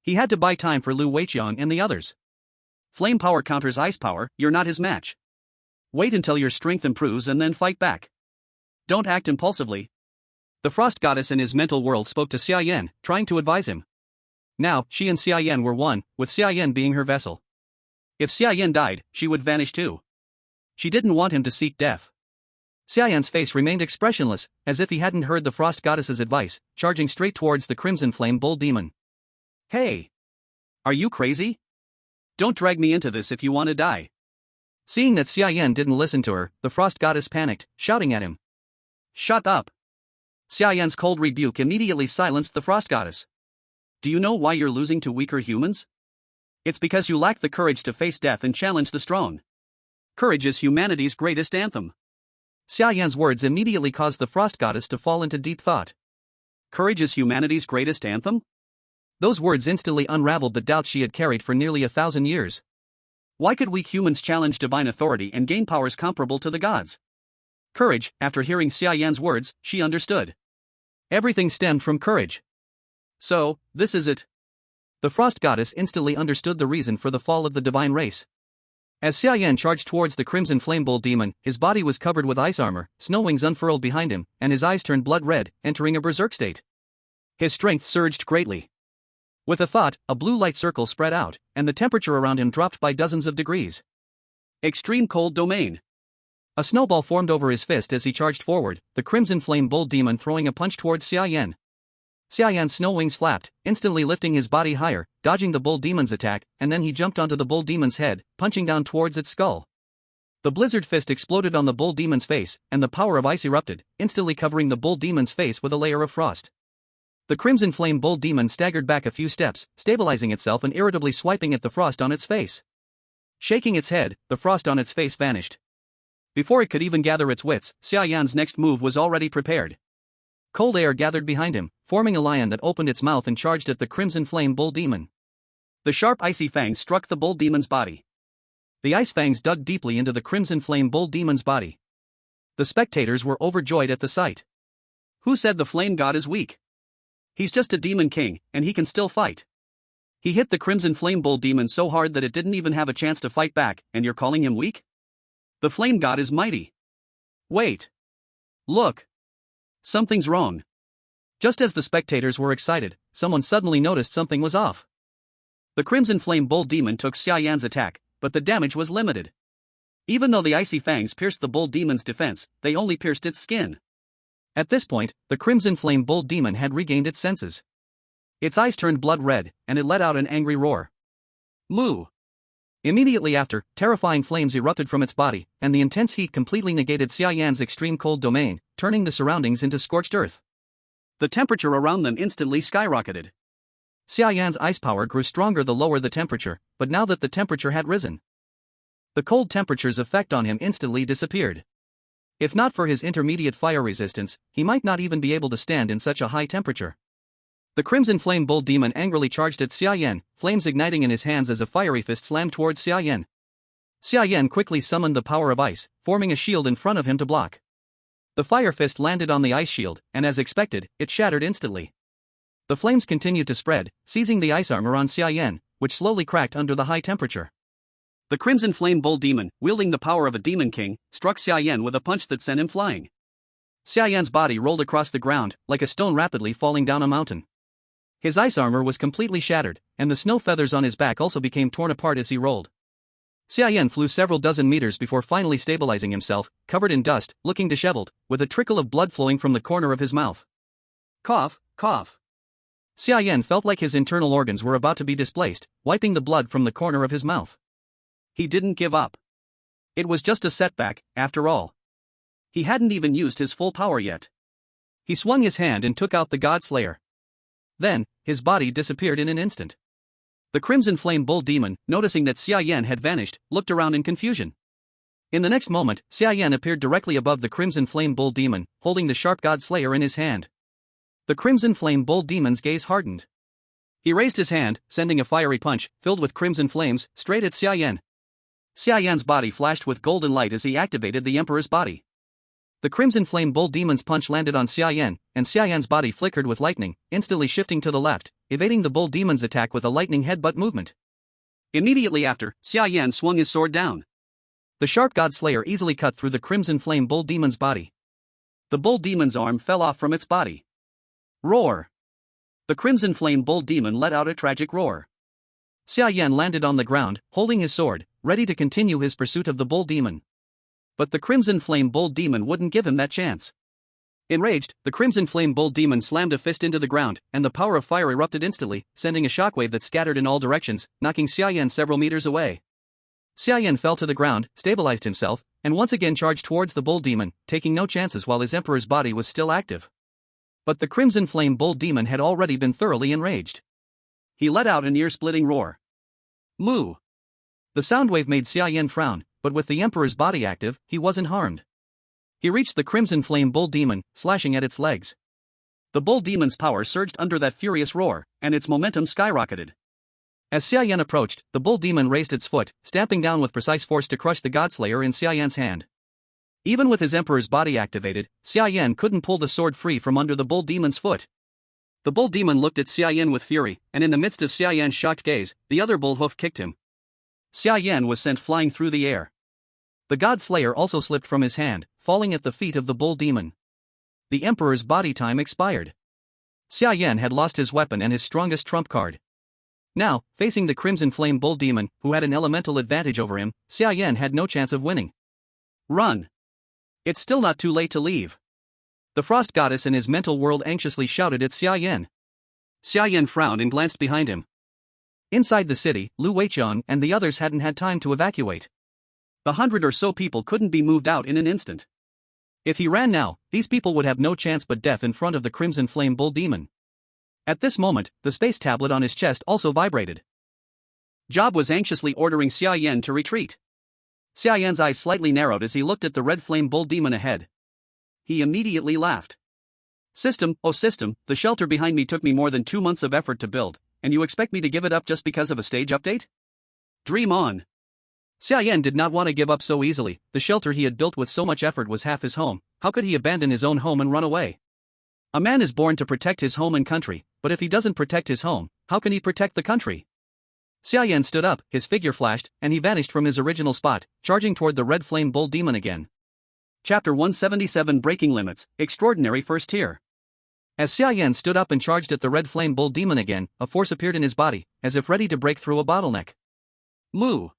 He had to buy time for Lu Weichan and the others. Flame power counters ice power, you're not his match. Wait until your strength improves and then fight back. Don't act impulsively. The Frost Goddess in his mental world spoke to Xia Yan, trying to advise him. Now, she and Xia Yan were one, with Xia Yan being her vessel. If Xia Yan died, she would vanish too. She didn't want him to seek death. Xia Yan's face remained expressionless, as if he hadn't heard the Frost Goddess's advice, charging straight towards the Crimson Flame Bull Demon. Hey! Are you crazy? Don't drag me into this if you want to die. Seeing that Xia Yan didn't listen to her, the Frost Goddess panicked, shouting at him. Shut up! Xia Yan's cold rebuke immediately silenced the Frost Goddess. Do you know why you're losing to weaker humans? It's because you lack the courage to face death and challenge the strong. Courage is humanity's greatest anthem. Xia Yan's words immediately caused the Frost Goddess to fall into deep thought. Courage is humanity's greatest anthem? Those words instantly unraveled the doubts she had carried for nearly 1,000 years. Why could weak humans challenge divine authority and gain powers comparable to the gods? Courage, after hearing Xia Yan's words, she understood. Everything stemmed from courage. So, this is it. The Frost Goddess instantly understood the reason for the fall of the divine race. As Xia Yan charged towards the Crimson Flame Bull Demon, his body was covered with ice armor, snow wings unfurled behind him, and his eyes turned blood red, entering a berserk state. His strength surged greatly. With a thought, a blue light circle spread out, and the temperature around him dropped by dozens of degrees. Extreme cold domain. A snowball formed over his fist as he charged forward, the Crimson Flame Bull Demon throwing a punch towards Xia Yan. Xia Yan's snow wings flapped, instantly lifting his body higher, dodging the Bull Demon's attack, and then he jumped onto the Bull Demon's head, punching down towards its skull. The Blizzard Fist exploded on the Bull Demon's face, and the power of ice erupted, instantly covering the Bull Demon's face with a layer of frost. The Crimson Flame Bull Demon staggered back a few steps, stabilizing itself and irritably swiping at the frost on its face. Shaking its head, the frost on its face vanished. Before it could even gather its wits, Xia Yan's next move was already prepared. Cold air gathered behind him, forming a lion that opened its mouth and charged at the Crimson Flame Bull Demon. The sharp icy fangs struck the Bull Demon's body. The ice fangs dug deeply into the Crimson Flame Bull Demon's body. The spectators were overjoyed at the sight. Who said the Flame God is weak? He's just a demon king, and he can still fight. He hit the Crimson Flame Bull Demon so hard that it didn't even have a chance to fight back, and you're calling him weak? The Flame God is mighty. Wait. Look. Something's wrong. Just as the spectators were excited, someone suddenly noticed something was off. The Crimson Flame Bull Demon took Xia Yan's attack, but the damage was limited. Even though the icy fangs pierced the Bull Demon's defense, they only pierced its skin. At this point, the Crimson Flame Bull Demon had regained its senses. Its eyes turned blood red, and it let out an angry roar. Moo! Immediately after, terrifying flames erupted from its body, and the intense heat completely negated Xia Yan's extreme cold domain, turning the surroundings into scorched earth. The temperature around them instantly skyrocketed. Xia Yan's ice power grew stronger the lower the temperature, but now that the temperature had risen, the cold temperature's effect on him instantly disappeared. If not for his intermediate fire resistance, he might not even be able to stand in such a high temperature. The Crimson Flame Bull Demon angrily charged at Xia Yan, flames igniting in his hands as a fiery fist slammed towards Xia Yan. Xia Yan quickly summoned the power of ice, forming a shield in front of him to block. The fire fist landed on the ice shield, and as expected, it shattered instantly. The flames continued to spread, seizing the ice armor on Xia Yan, which slowly cracked under the high temperature. The Crimson Flame Bull Demon, wielding the power of a demon king, struck Xia Yan with a punch that sent him flying. Xia Yan's body rolled across the ground, like a stone rapidly falling down a mountain. His ice armor was completely shattered, and the snow feathers on his back also became torn apart as he rolled. Xia Yan flew several dozen meters before finally stabilizing himself, covered in dust, looking disheveled, with a trickle of blood flowing from the corner of his mouth. Cough, cough. Xia Yan felt like his internal organs were about to be displaced, wiping the blood from the corner of his mouth. He didn't give up. It was just a setback, after all. He hadn't even used his full power yet. He swung his hand and took out the God Slayer. Then, his body disappeared in an instant. The Crimson Flame Bull Demon, noticing that Xia Yan had vanished, looked around in confusion. In the next moment, Xia Yan appeared directly above the Crimson Flame Bull Demon, holding the sharp God Slayer in his hand. The Crimson Flame Bull Demon's gaze hardened. He raised his hand, sending a fiery punch, filled with crimson flames, straight at Xia Yan. Xia Yan's body flashed with golden light as he activated the Emperor's body. The Crimson Flame Bull Demon's punch landed on Xia Yan, and Xia Yan's body flickered with lightning, instantly shifting to the left, evading the Bull Demon's attack with a lightning headbutt movement. Immediately after, Xia Yan swung his sword down. The sharp God Slayer easily cut through the Crimson Flame Bull Demon's body. The Bull Demon's arm fell off from its body. Roar! The Crimson Flame Bull Demon let out a tragic roar. Xia Yan landed on the ground, holding his sword, ready to continue his pursuit of the Bull Demon. But the Crimson Flame Bull Demon wouldn't give him that chance. Enraged, the Crimson Flame Bull Demon slammed a fist into the ground, and the power of fire erupted instantly, sending a shockwave that scattered in all directions, knocking Xia Yan several meters away. Xia Yan fell to the ground, stabilized himself, and once again charged towards the Bull Demon, taking no chances while his Emperor's body was still active. But the Crimson Flame Bull Demon had already been thoroughly enraged. He let out an ear-splitting roar. Moo! The sound wave made Xia Yan frown, but with the Emperor's body active, he wasn't harmed. He reached the Crimson Flame Bull Demon, slashing at its legs. The Bull Demon's power surged under that furious roar, and its momentum skyrocketed. As Xia Yan approached, the Bull Demon raised its foot, stamping down with precise force to crush the Godslayer in Xia Yan's hand. Even with his Emperor's body activated, Xia Yan couldn't pull the sword free from under the Bull Demon's foot. The Bull Demon looked at Xia Yan with fury, and in the midst of Xia Yan's shocked gaze, the other bull hoof kicked him. Xia Yan was sent flying through the air. The Godslayer also slipped from his hand, falling at the feet of the Bull Demon. The Emperor's body time expired. Xia Yan had lost his weapon and his strongest trump card. Now, facing the Crimson Flame Bull Demon, who had an elemental advantage over him, Xia Yan had no chance of winning. Run! It's still not too late to leave. The Frost Goddess in his mental world anxiously shouted at Xia Yan. Xia Yan frowned and glanced behind him. Inside the city, Lu Weiqiang and the others hadn't had time to evacuate. The 100 or so people couldn't be moved out in an instant. If he ran now, these people would have no chance but death in front of the Crimson Flame Bull Demon. At this moment, the space tablet on his chest also vibrated. Job was anxiously ordering Xia Yan to retreat. Xia Yan's eyes slightly narrowed as he looked at the Red Flame Bull Demon ahead. He immediately laughed. System, oh system, the shelter behind me took me more than 2 months of effort to build, and you expect me to give it up just because of a stage update? Dream on. Xia Yan did not want to give up so easily. The shelter he had built with so much effort was half his home. How could he abandon his own home and run away? A man is born to protect his home and country, but if he doesn't protect his home, how can he protect the country? Xia Yan stood up, his figure flashed, and he vanished from his original spot, charging toward the Red Flame Bull Demon again. Chapter 177 Breaking Limits, Extraordinary First Tier. As Xia Yan stood up and charged at the Red Flame Bull Demon again, a force appeared in his body, as if ready to break through a bottleneck. Moo!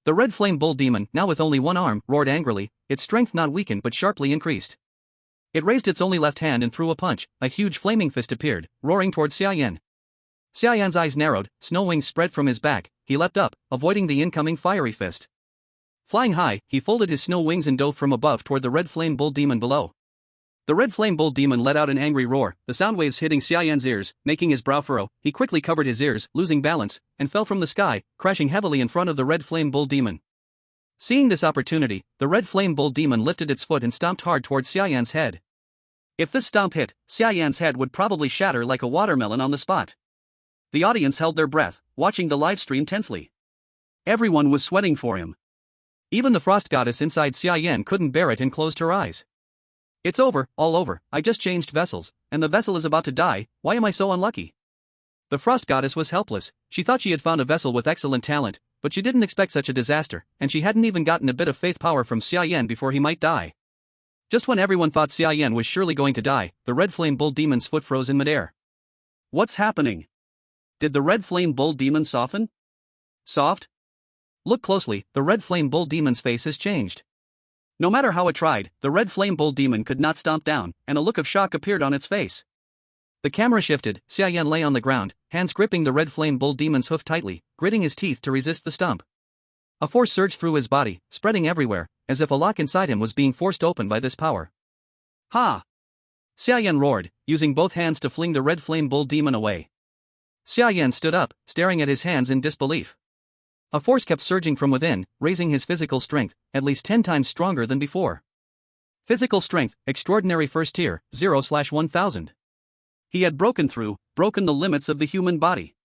The Red Flame Bull Demon, now with only one arm, roared angrily, its strength not weakened but sharply increased. It raised its only left hand and threw a punch. A huge flaming fist appeared, roaring towards Xia Yan. Xia Yan's eyes narrowed, snow wings spread from his back, he leapt up, avoiding the incoming fiery fist. Flying high, he folded his snow wings and dove from above toward the Red Flame Bull Demon below. The Red Flame Bull Demon let out an angry roar, the sound waves hitting Xia Yan's ears, making his brow furrow. He quickly covered his ears, losing balance, and fell from the sky, crashing heavily in front of the Red Flame Bull Demon. Seeing this opportunity, the Red Flame Bull Demon lifted its foot and stomped hard towards Xia Yan's head. If this stomp hit, Xia Yan's head would probably shatter like a watermelon on the spot. The audience held their breath, watching the livestream tensely. Everyone was sweating for him. Even the Frost Goddess inside Xia Yan couldn't bear it and closed her eyes. It's over, all over. I just changed vessels, and the vessel is about to die. Why am I so unlucky? The Frost Goddess was helpless. She thought she had found a vessel with excellent talent, but she didn't expect such a disaster, and she hadn't even gotten a bit of faith power from Xia Yan before he might die. Just when everyone thought Xia Yan was surely going to die, the Red Flame Bull Demon's foot froze in midair. What's happening? Did the Red Flame Bull Demon soften? Soft? Look closely, the Red Flame Bull Demon's face has changed. No matter how it tried, the Red Flame Bull Demon could not stomp down, and a look of shock appeared on its face. The camera shifted, Xia Yan lay on the ground, hands gripping the Red Flame Bull Demon's hoof tightly, gritting his teeth to resist the stump. A force surged through his body, spreading everywhere, as if a lock inside him was being forced open by this power. Ha! Xia Yan roared, using both hands to fling the Red Flame Bull Demon away. Xia Yan stood up, staring at his hands in disbelief. A force kept surging from within, raising his physical strength, at least 10 times stronger than before. Physical strength, extraordinary first tier, 0/1000. He had broken the limits of the human body.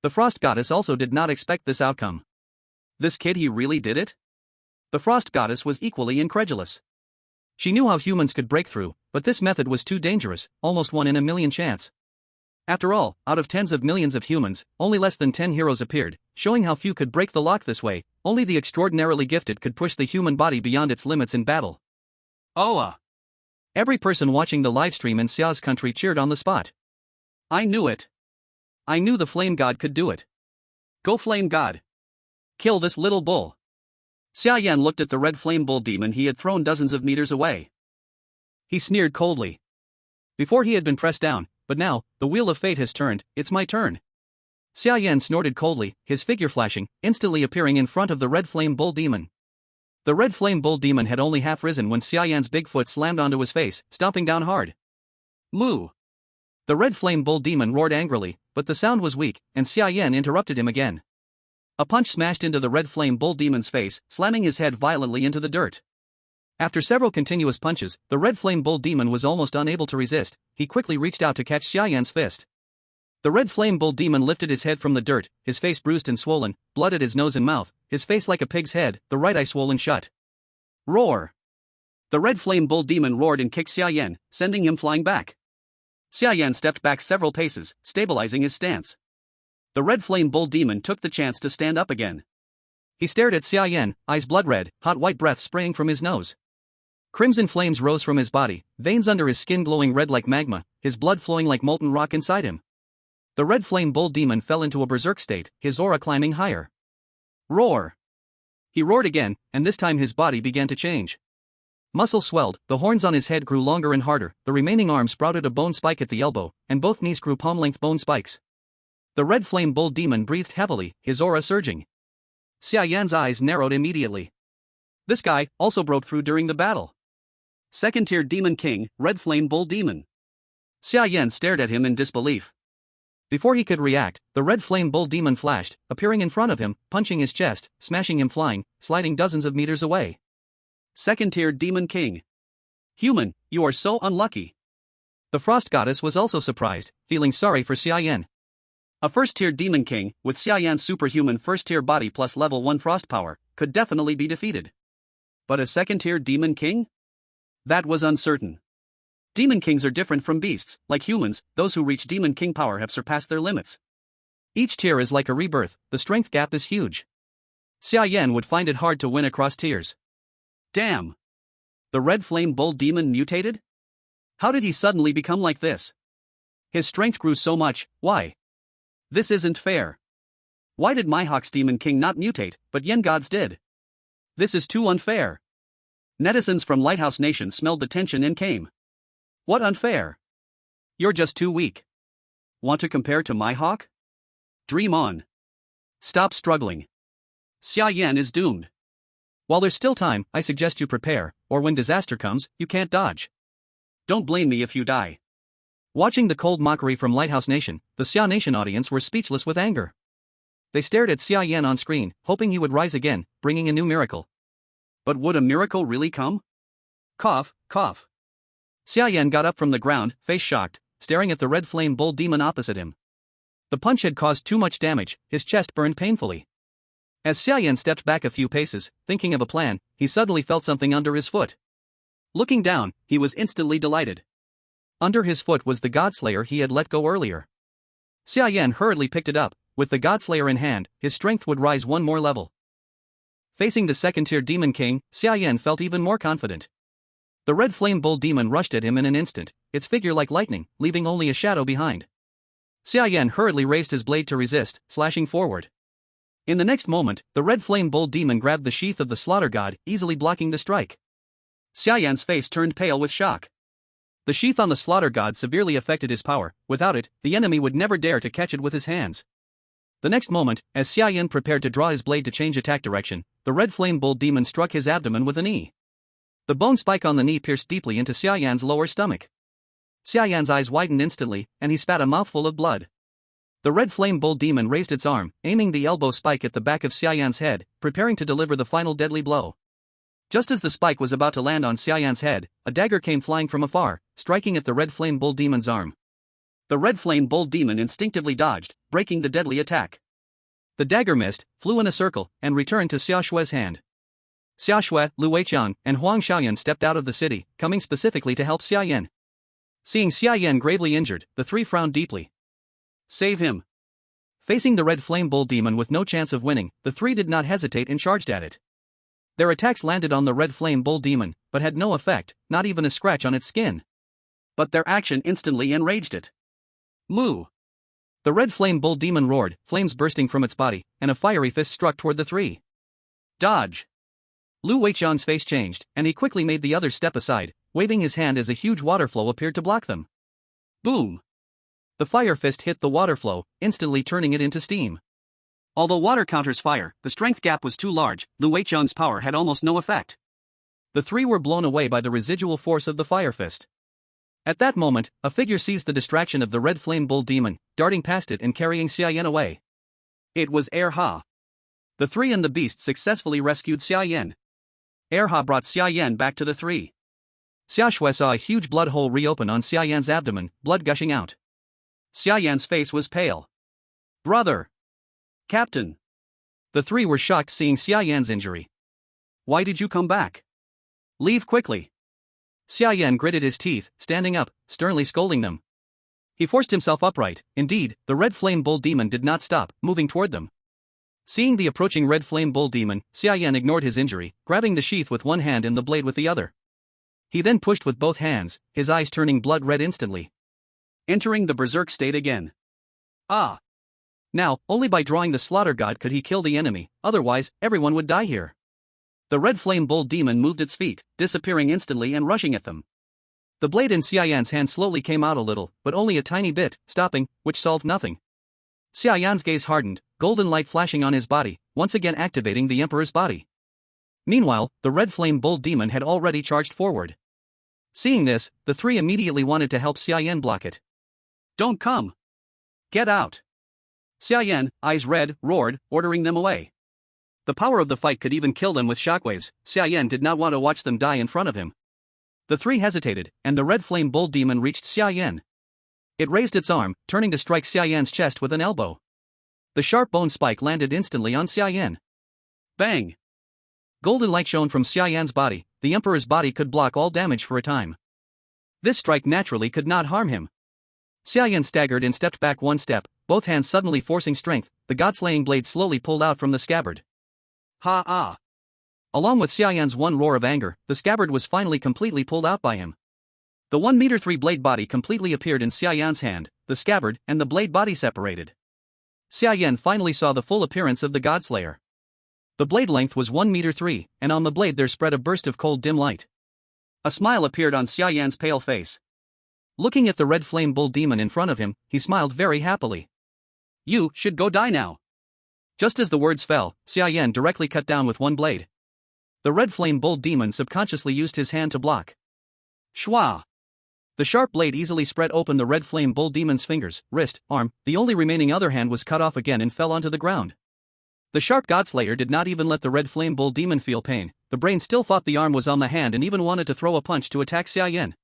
The Frost Goddess also did not expect this outcome. This kid, he really did it? The Frost Goddess was equally incredulous. She knew how humans could break through, but this method was too dangerous, almost 1 in a million chance. After all, out of tens of millions of humans, only less than 10 heroes appeared, showing how few could break the lock this way. Only the extraordinarily gifted could push the human body beyond its limits in battle. Every person watching the livestream in Xia Country cheered on the spot. I knew it. I knew the Flame God could do it. Go Flame God. Kill this little bull. Xia Yan looked at the red flame bull demon he had thrown dozens of meters away. He sneered coldly. Before he had been pressed down, but now, the wheel of fate has turned, it's my turn. Xia Yan snorted coldly, his figure flashing, instantly appearing in front of the red flame bull demon. The red flame bull demon had only half risen when Xia Yan's big foot slammed onto his face, stomping down hard. Moo! The red flame bull demon roared angrily, but the sound was weak, and Xia Yan interrupted him again. A punch smashed into the red flame bull demon's face, slamming his head violently into the dirt. After several continuous punches, the red flame bull demon was almost unable to resist. He quickly reached out to catch Xia Yan's fist. The red flame bull demon lifted his head from the dirt, his face bruised and swollen, blood at his nose and mouth, his face like a pig's head, the right eye swollen shut. Roar! The red flame bull demon roared and kicked Xia Yan, sending him flying back. Xia Yan stepped back several paces, stabilizing his stance. The red flame bull demon took the chance to stand up again. He stared at Xia Yan, eyes blood red, hot white breath spraying from his nose. Crimson flames rose from his body, veins under his skin glowing red like magma, his blood flowing like molten rock inside him. The red flame bull demon fell into a berserk state, his aura climbing higher. Roar! He roared again, and this time his body began to change. Muscle swelled, the horns on his head grew longer and harder, the remaining arm sprouted a bone spike at the elbow, and both knees grew palm-length bone spikes. The red flame bull demon breathed heavily, his aura surging. Xia Yan's eyes narrowed immediately. This guy also broke through during the battle. Second-tier demon king, red flame bull demon. Xia Yan stared at him in disbelief. Before he could react, the red flame bull demon flashed, appearing in front of him, punching his chest, smashing him flying, sliding dozens of meters away. Second-tier demon king. Human, you are so unlucky. The frost goddess was also surprised, feeling sorry for Xia Yan. A first-tier demon king, with Xia Yan's superhuman first-tier body plus level 1 frost power, could definitely be defeated. But a second-tier demon king? That was uncertain. Demon kings are different from beasts, like humans, those who reach demon king power have surpassed their limits. Each tier is like a rebirth, the strength gap is huge. Xia Yan would find it hard to win across tiers. Damn! The red flame bull demon mutated? How did he suddenly become like this? His strength grew so much, why? This isn't fair. Why did Mihawk's demon king not mutate, but Yen gods did? This is too unfair. Netizens from Lighthouse Nation smelled the tension and came. What unfair? You're just too weak. Want to compare to Mihawk? Dream on. Stop struggling. Xia Yan is doomed. While there's still time, I suggest you prepare, or when disaster comes, you can't dodge. Don't blame me if you die. Watching the cold mockery from Lighthouse Nation, the Xia Nation audience were speechless with anger. They stared at Xia Yan on screen, hoping he would rise again, bringing a new miracle. But would a miracle really come? Cough, cough. Xia Yan got up from the ground, face shocked, staring at the red flame bull demon opposite him. The punch had caused too much damage, his chest burned painfully. As Xia Yan stepped back a few paces, thinking of a plan, he suddenly felt something under his foot. Looking down, he was instantly delighted. Under his foot was the Godslayer he had let go earlier. Xia Yan hurriedly picked it up. With the Godslayer in hand, his strength would rise one more level. Facing the second-tier demon king, Xia Yan felt even more confident. The red flame bull demon rushed at him in an instant, its figure like lightning, leaving only a shadow behind. Xia Yan hurriedly raised his blade to resist, slashing forward. In the next moment, the red flame bull demon grabbed the sheath of the slaughter god, easily blocking the strike. Xia Yan's face turned pale with shock. The sheath on the slaughter god severely affected his power. Without it, the enemy would never dare to catch it with his hands. The next moment, as Xia Yan prepared to draw his blade to change attack direction, the red flame bull demon struck his abdomen with a knee. The bone spike on the knee pierced deeply into Xia Yan's lower stomach. Xia Yan's eyes widened instantly, and he spat a mouthful of blood. The red flame bull demon raised its arm, aiming the elbow spike at the back of Xia Yan's head, preparing to deliver the final deadly blow. Just as the spike was about to land on Xia Yan's head, a dagger came flying from afar, striking at the red flame bull demon's arm. The red flame bull demon instinctively dodged, breaking the deadly attack. The dagger missed, flew in a circle, and returned to Xia Shue's hand. Xia Shui, Lu Weiqiang, and Huang Xiaoyan stepped out of the city, coming specifically to help Xia Yan. Seeing Xia Yan gravely injured, the three frowned deeply. Save him. Facing the red flame bull demon with no chance of winning, the three did not hesitate and charged at it. Their attacks landed on the red flame bull demon, but had no effect, not even a scratch on its skin. But their action instantly enraged it. Moo! The red flame bull demon roared, flames bursting from its body, and a fiery fist struck toward the three. Dodge! Lu Weiqiang's face changed, and he quickly made the others step aside, waving his hand as a huge water flow appeared to block them. Boom! The fire fist hit the water flow, instantly turning it into steam. Although water counters fire, the strength gap was too large. Lu Weiqiang's power had almost no effect. The three were blown away by the residual force of the fire fist. At that moment, a figure seized the distraction of the red flame bull demon, darting past it and carrying Xia Yan away. It was Ha. The three and the beast successfully rescued Xia Yan. Ha brought Xia Yan back to the three. Xia Shui saw a huge blood hole reopen on Xia Yan's abdomen, blood gushing out. Xia Yan's face was pale. Brother! Captain! The three were shocked seeing Xia Yan's injury. Why did you come back? Leave quickly. Xia Yan gritted his teeth, standing up, sternly scolding them. He forced himself upright. Indeed, the red flame bull demon did not stop, moving toward them. Seeing the approaching red flame bull demon, Xia Yan ignored his injury, grabbing the sheath with one hand and the blade with the other. He then pushed with both hands, his eyes turning blood red instantly. Entering the berserk state again. Ah! Now, only by drawing the slaughter god could he kill the enemy, otherwise, everyone would die here. The red flame bull demon moved its feet, disappearing instantly and rushing at them. The blade in Xia Yan's hand slowly came out a little, but only a tiny bit, stopping, which solved nothing. Xia Yan's gaze hardened, golden light flashing on his body, once again activating the Emperor's body. Meanwhile, the red flame bull demon had already charged forward. Seeing this, the three immediately wanted to help Xia Yan block it. Don't come! Get out! Xia Yan, eyes red, roared, ordering them away. The power of the fight could even kill them with shockwaves. Xia Yan did not want to watch them die in front of him. The three hesitated, and the red flame bull demon reached Xia Yan. It raised its arm, turning to strike Xia Yan's chest with an elbow. The sharp bone spike landed instantly on Xia Yan. Bang! Golden light shone from Xia Yan's body. The Emperor's body could block all damage for a time. This strike naturally could not harm him. Xia Yan staggered and stepped back one step, both hands suddenly forcing strength. The god-slaying blade slowly pulled out from the scabbard. Ha ah! Along with Xia Yan's one roar of anger, the scabbard was finally completely pulled out by him. The 1-meter-3 blade body completely appeared in Xia Yan's hand, the scabbard and the blade body separated. Xia Yan finally saw the full appearance of the Godslayer. The blade length was 1-meter-3, and on the blade there spread a burst of cold dim light. A smile appeared on Xia Yan's pale face. Looking at the red flame bull demon in front of him, he smiled very happily. You should go die now. Just as the words fell, Xia Yan directly cut down with one blade. The red flame bull demon subconsciously used his hand to block. Shwa! The sharp blade easily spread open the red flame bull demon's fingers, wrist, arm. The only remaining other hand was cut off again and fell onto the ground. The sharp Godslayer did not even let the red flame bull demon feel pain. The brain still thought the arm was on the hand and even wanted to throw a punch to attack Xia Yan.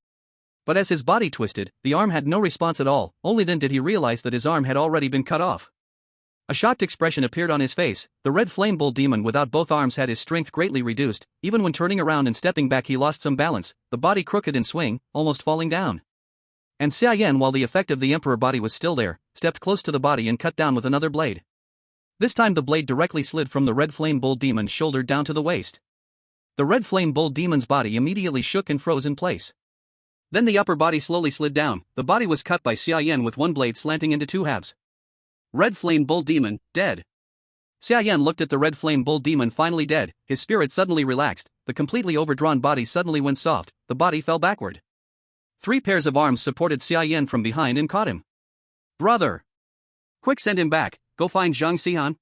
But as his body twisted, the arm had no response at all. Only then did he realize that his arm had already been cut off. A shocked expression appeared on his face. The red flame bull demon without both arms had his strength greatly reduced. Even when turning around and stepping back he lost some balance, the body crooked in swing, almost falling down. And Xia Yan, while the effect of the Emperor body was still there, stepped close to the body and cut down with another blade. This time the blade directly slid from the red flame bull demon's shoulder down to the waist. The red flame bull demon's body immediately shook and froze in place. Then the upper body slowly slid down. The body was cut by Xia Yan with one blade slanting into two halves. Red flame bull demon, dead. Xia Yan looked at the red flame bull demon finally dead. His spirit suddenly relaxed. The completely overdrawn body suddenly went soft. The body fell backward. 3 pairs of arms supported Xia Yan from behind and caught him. Brother! Quick, send him back. Go find Zhang Xihan.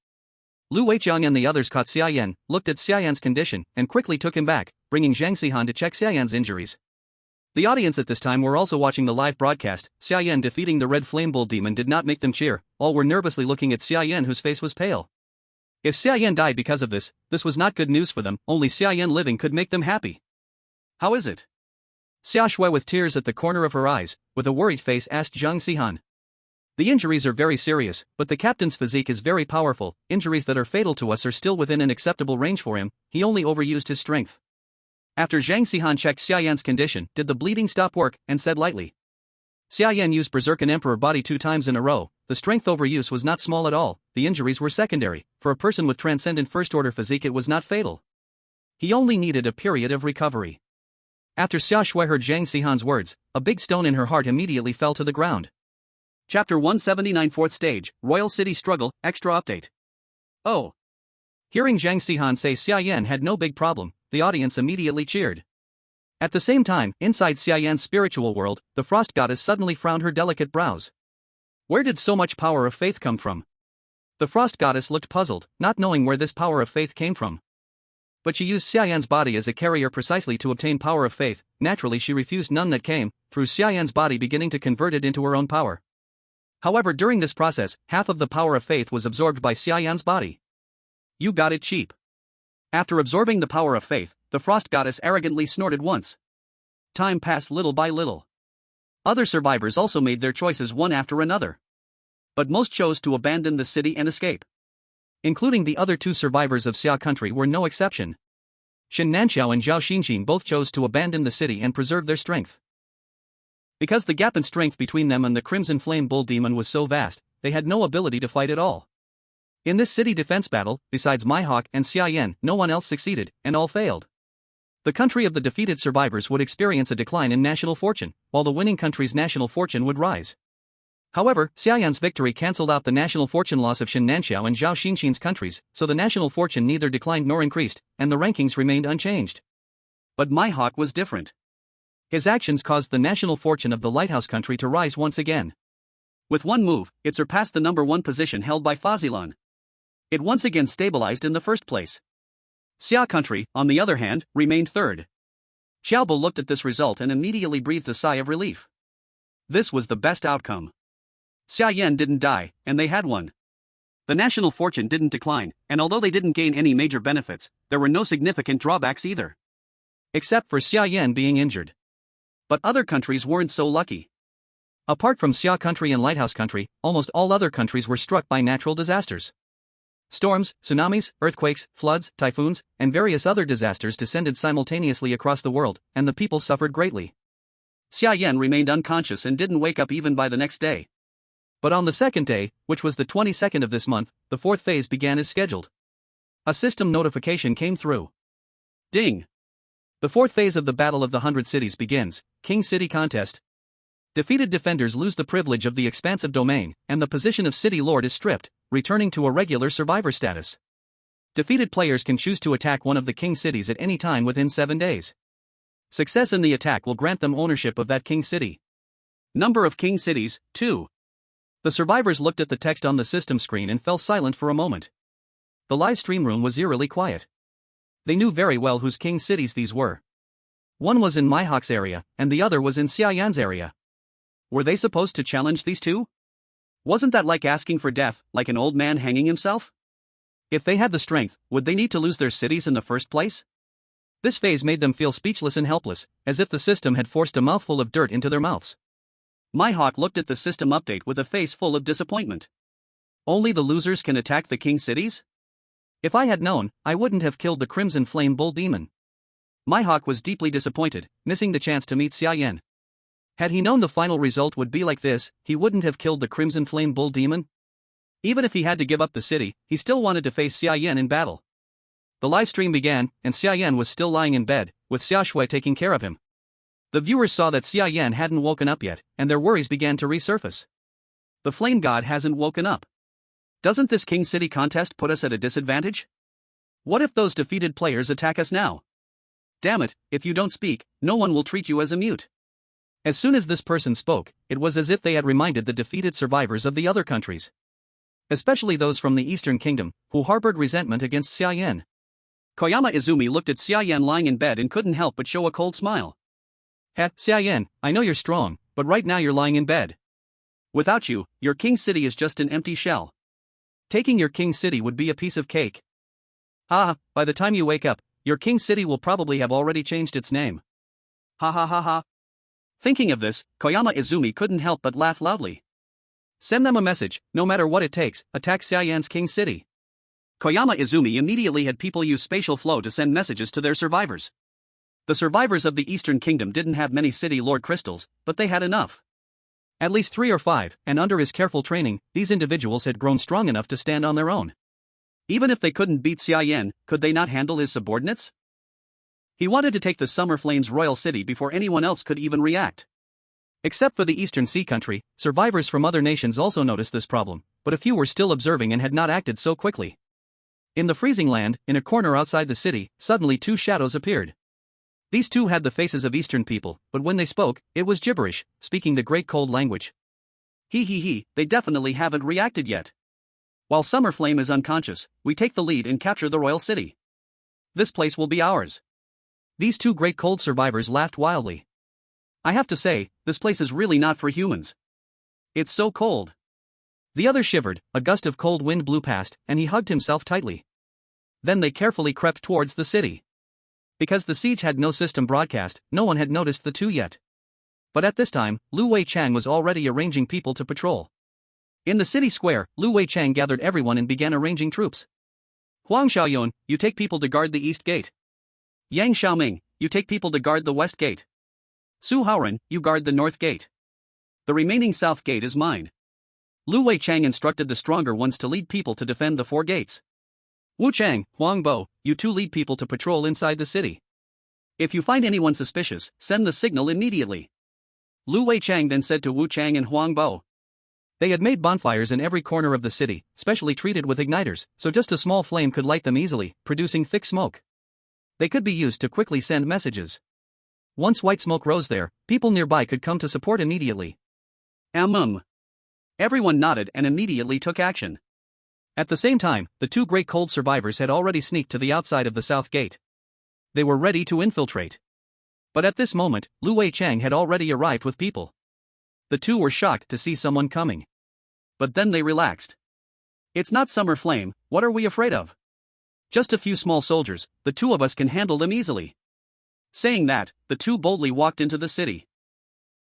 Lu Weiqiang and the others caught Xia Yan, looked at Xia Yan's condition, and quickly took him back, bringing Zhang Xihan to check Xia Yan's injuries. The audience at this time were also watching the live broadcast. Xia Yan defeating the red flame bull demon did not make them cheer. All were nervously looking at Xia Yan, whose face was pale. If Xia Yan died because of this was not good news for them. Only Xia Yan living could make them happy. How is it? Xia Shui, with tears at the corner of her eyes, with a worried face, asked Zhang Xihan. The injuries are very serious, but the captain's physique is very powerful. Injuries that are fatal to us are still within an acceptable range for him. He only overused his strength. After Zhang Xihan checked Xia Yan's condition, did the bleeding stop work, and said lightly. Xia Yan used Berserk and Emperor body 2 times in a row. The strength overuse was not small at all. The injuries were secondary. For a person with transcendent first-order physique it was not fatal. He only needed a period of recovery. After Xia Shui heard Zhang Xihan's words, a big stone in her heart immediately fell to the ground. Chapter 179, 4th Stage, Royal City Struggle, Extra Update. Oh. Hearing Zhang Xihan say Xia Yan had no big problem, the audience immediately cheered. At the same time, inside Xia Yan's spiritual world, the frost goddess suddenly frowned her delicate brows. Where did so much power of faith come from? The frost goddess looked puzzled, not knowing where this power of faith came from. But she used Xia Yan's body as a carrier precisely to obtain power of faith. Naturally she refused none that came, through Xia Yan's body beginning to convert it into her own power. However, during this process, half of the power of faith was absorbed by Xia Yan's body. You got it cheap. After absorbing the power of faith, the frost goddess arrogantly snorted once. Time passed little by little. Other survivors also made their choices one after another. But most chose to abandon the city and escape. Including the other two survivors of Xia Country were no exception. Shen Nanxiao and Zhao Xinxin both chose to abandon the city and preserve their strength. Because the gap in strength between them and the Crimson Flame Bull Demon was so vast, they had no ability to fight at all. In this city defense battle, besides Mihawk and Xia Yan, no one else succeeded, and all failed. The country of the defeated survivors would experience a decline in national fortune, while the winning country's national fortune would rise. However, Xia Yan's victory cancelled out the national fortune loss of Shen Nanxiao and Zhao Xinxin's countries, so the national fortune neither declined nor increased, and the rankings remained unchanged. But Mihawk was different. His actions caused the national fortune of the lighthouse country to rise once again. With one move, it surpassed the number 1 position held by Fazilan. It once again stabilized in the first place. Xia Country, on the other hand, remained third. Xiaobo looked at this result and immediately breathed a sigh of relief. This was the best outcome. Xia Yan didn't die, and they had won. The national fortune didn't decline, and although they didn't gain any major benefits, there were no significant drawbacks either. Except for Xia Yan being injured. But other countries weren't so lucky. Apart from Xia Country and Lighthouse Country, almost all other countries were struck by natural disasters. Storms, tsunamis, earthquakes, floods, typhoons, and various other disasters descended simultaneously across the world, and the people suffered greatly. Xia Yan remained unconscious and didn't wake up even by the next day. But on the second day, which was the 22nd of this month, the fourth phase began as scheduled. A system notification came through. Ding! The fourth phase of the Battle of the 100 Cities begins. King City Contest. Defeated defenders lose the privilege of the expansive domain, and the position of City Lord is stripped, returning to a regular survivor status. Defeated players can choose to attack one of the king cities at any time within 7 days. Success in the attack will grant them ownership of that king city. Number of king cities, 2. The survivors looked at the text on the system screen and fell silent for a moment. The live stream room was eerily quiet. They knew very well whose king cities these were. One was in Mihawk's area, and the other was in Xia Yan's area. Were they supposed to challenge these two? Wasn't that like asking for death, like an old man hanging himself? If they had the strength, would they need to lose their cities in the first place? This phase made them feel speechless and helpless, as if the system had forced a mouthful of dirt into their mouths. Mihawk looked at the system update with a face full of disappointment. Only the losers can attack the king cities? If I had known, I wouldn't have killed the Crimson Flame Bull Demon. Mihawk was deeply disappointed, missing the chance to meet Xia Yan. Had he known the final result would be like this, he wouldn't have killed the Crimson Flame Bull Demon. Even if he had to give up the city, he still wanted to face Xia Yan in battle. The live stream began, and Xia Yan was still lying in bed, with Xia Shui taking care of him. The viewers saw that Xia Yan hadn't woken up yet, and their worries began to resurface. The flame god hasn't woken up. Doesn't this King City contest put us at a disadvantage? What if those defeated players attack us now? Damn it, if you don't speak, no one will treat you as a mute. As soon as this person spoke, it was as if they had reminded the defeated survivors of the other countries. Especially those from the Eastern Kingdom, who harbored resentment against Xia Yan. Koyama Izumi looked at Xia Yan lying in bed and couldn't help but show a cold smile. Xia Yan, I know you're strong, but right now you're lying in bed. Without you, your king city is just an empty shell. Taking your king city would be a piece of cake. By the time you wake up, your king city will probably have already changed its name. Ha ha ha ha. Thinking of this, Koyama Izumi couldn't help but laugh loudly. Send them a message, no matter what it takes, attack Xia Yan's king city. Koyama Izumi immediately had people use spatial flow to send messages to their survivors. The survivors of the Eastern Kingdom didn't have many City Lord crystals, but they had enough. At least 3 or 5, and under his careful training, these individuals had grown strong enough to stand on their own. Even if they couldn't beat Xia Yan, could they not handle his subordinates? He wanted to take the Summer Flames royal city before anyone else could even react. Except for the Eastern Sea Country, survivors from other nations also noticed this problem, but a few were still observing and had not acted so quickly. In the freezing land, in a corner outside the city, suddenly two shadows appeared. These two had the faces of Eastern people, but when they spoke, it was gibberish, speaking the great cold language. They definitely haven't reacted yet. While Summer Flame is unconscious, we take the lead and capture the royal city. This place will be ours. These two great cold survivors laughed wildly. I have to say, this place is really not for humans. It's so cold. The other shivered, a gust of cold wind blew past, and he hugged himself tightly. Then they carefully crept towards the city. Because the siege had no system broadcast, no one had noticed the two yet. But at this time, Lu Wei-Chang was already arranging people to patrol. In the city square, Lu Wei-Chang gathered everyone and began arranging troops. Huang Xiaoyun, you take people to guard the east gate. Yang Xiaoming, you take people to guard the west gate. Su Haoren, you guard the north gate. The remaining south gate is mine. Lu Wei-Chang instructed the stronger ones to lead people to defend the four gates. Wu Chang, Huang Bo, you two lead people to patrol inside the city. If you find anyone suspicious, send the signal immediately. Lu Wei-Chang then said to Wu Chang and Huang Bo. They had made bonfires in every corner of the city, specially treated with igniters, so just a small flame could light them easily, producing thick smoke. They could be used to quickly send messages. Once white smoke rose there, people nearby could come to support immediately. Everyone nodded and immediately took action. At the same time, the two great cold survivors had already sneaked to the outside of the south gate. They were ready to infiltrate. But at this moment, Lu Wei-Chang had already arrived with people. The two were shocked to see someone coming. But then they relaxed. It's not Summer Flame, what are we afraid of? Just a few small soldiers, the two of us can handle them easily. Saying that, the two boldly walked into the city.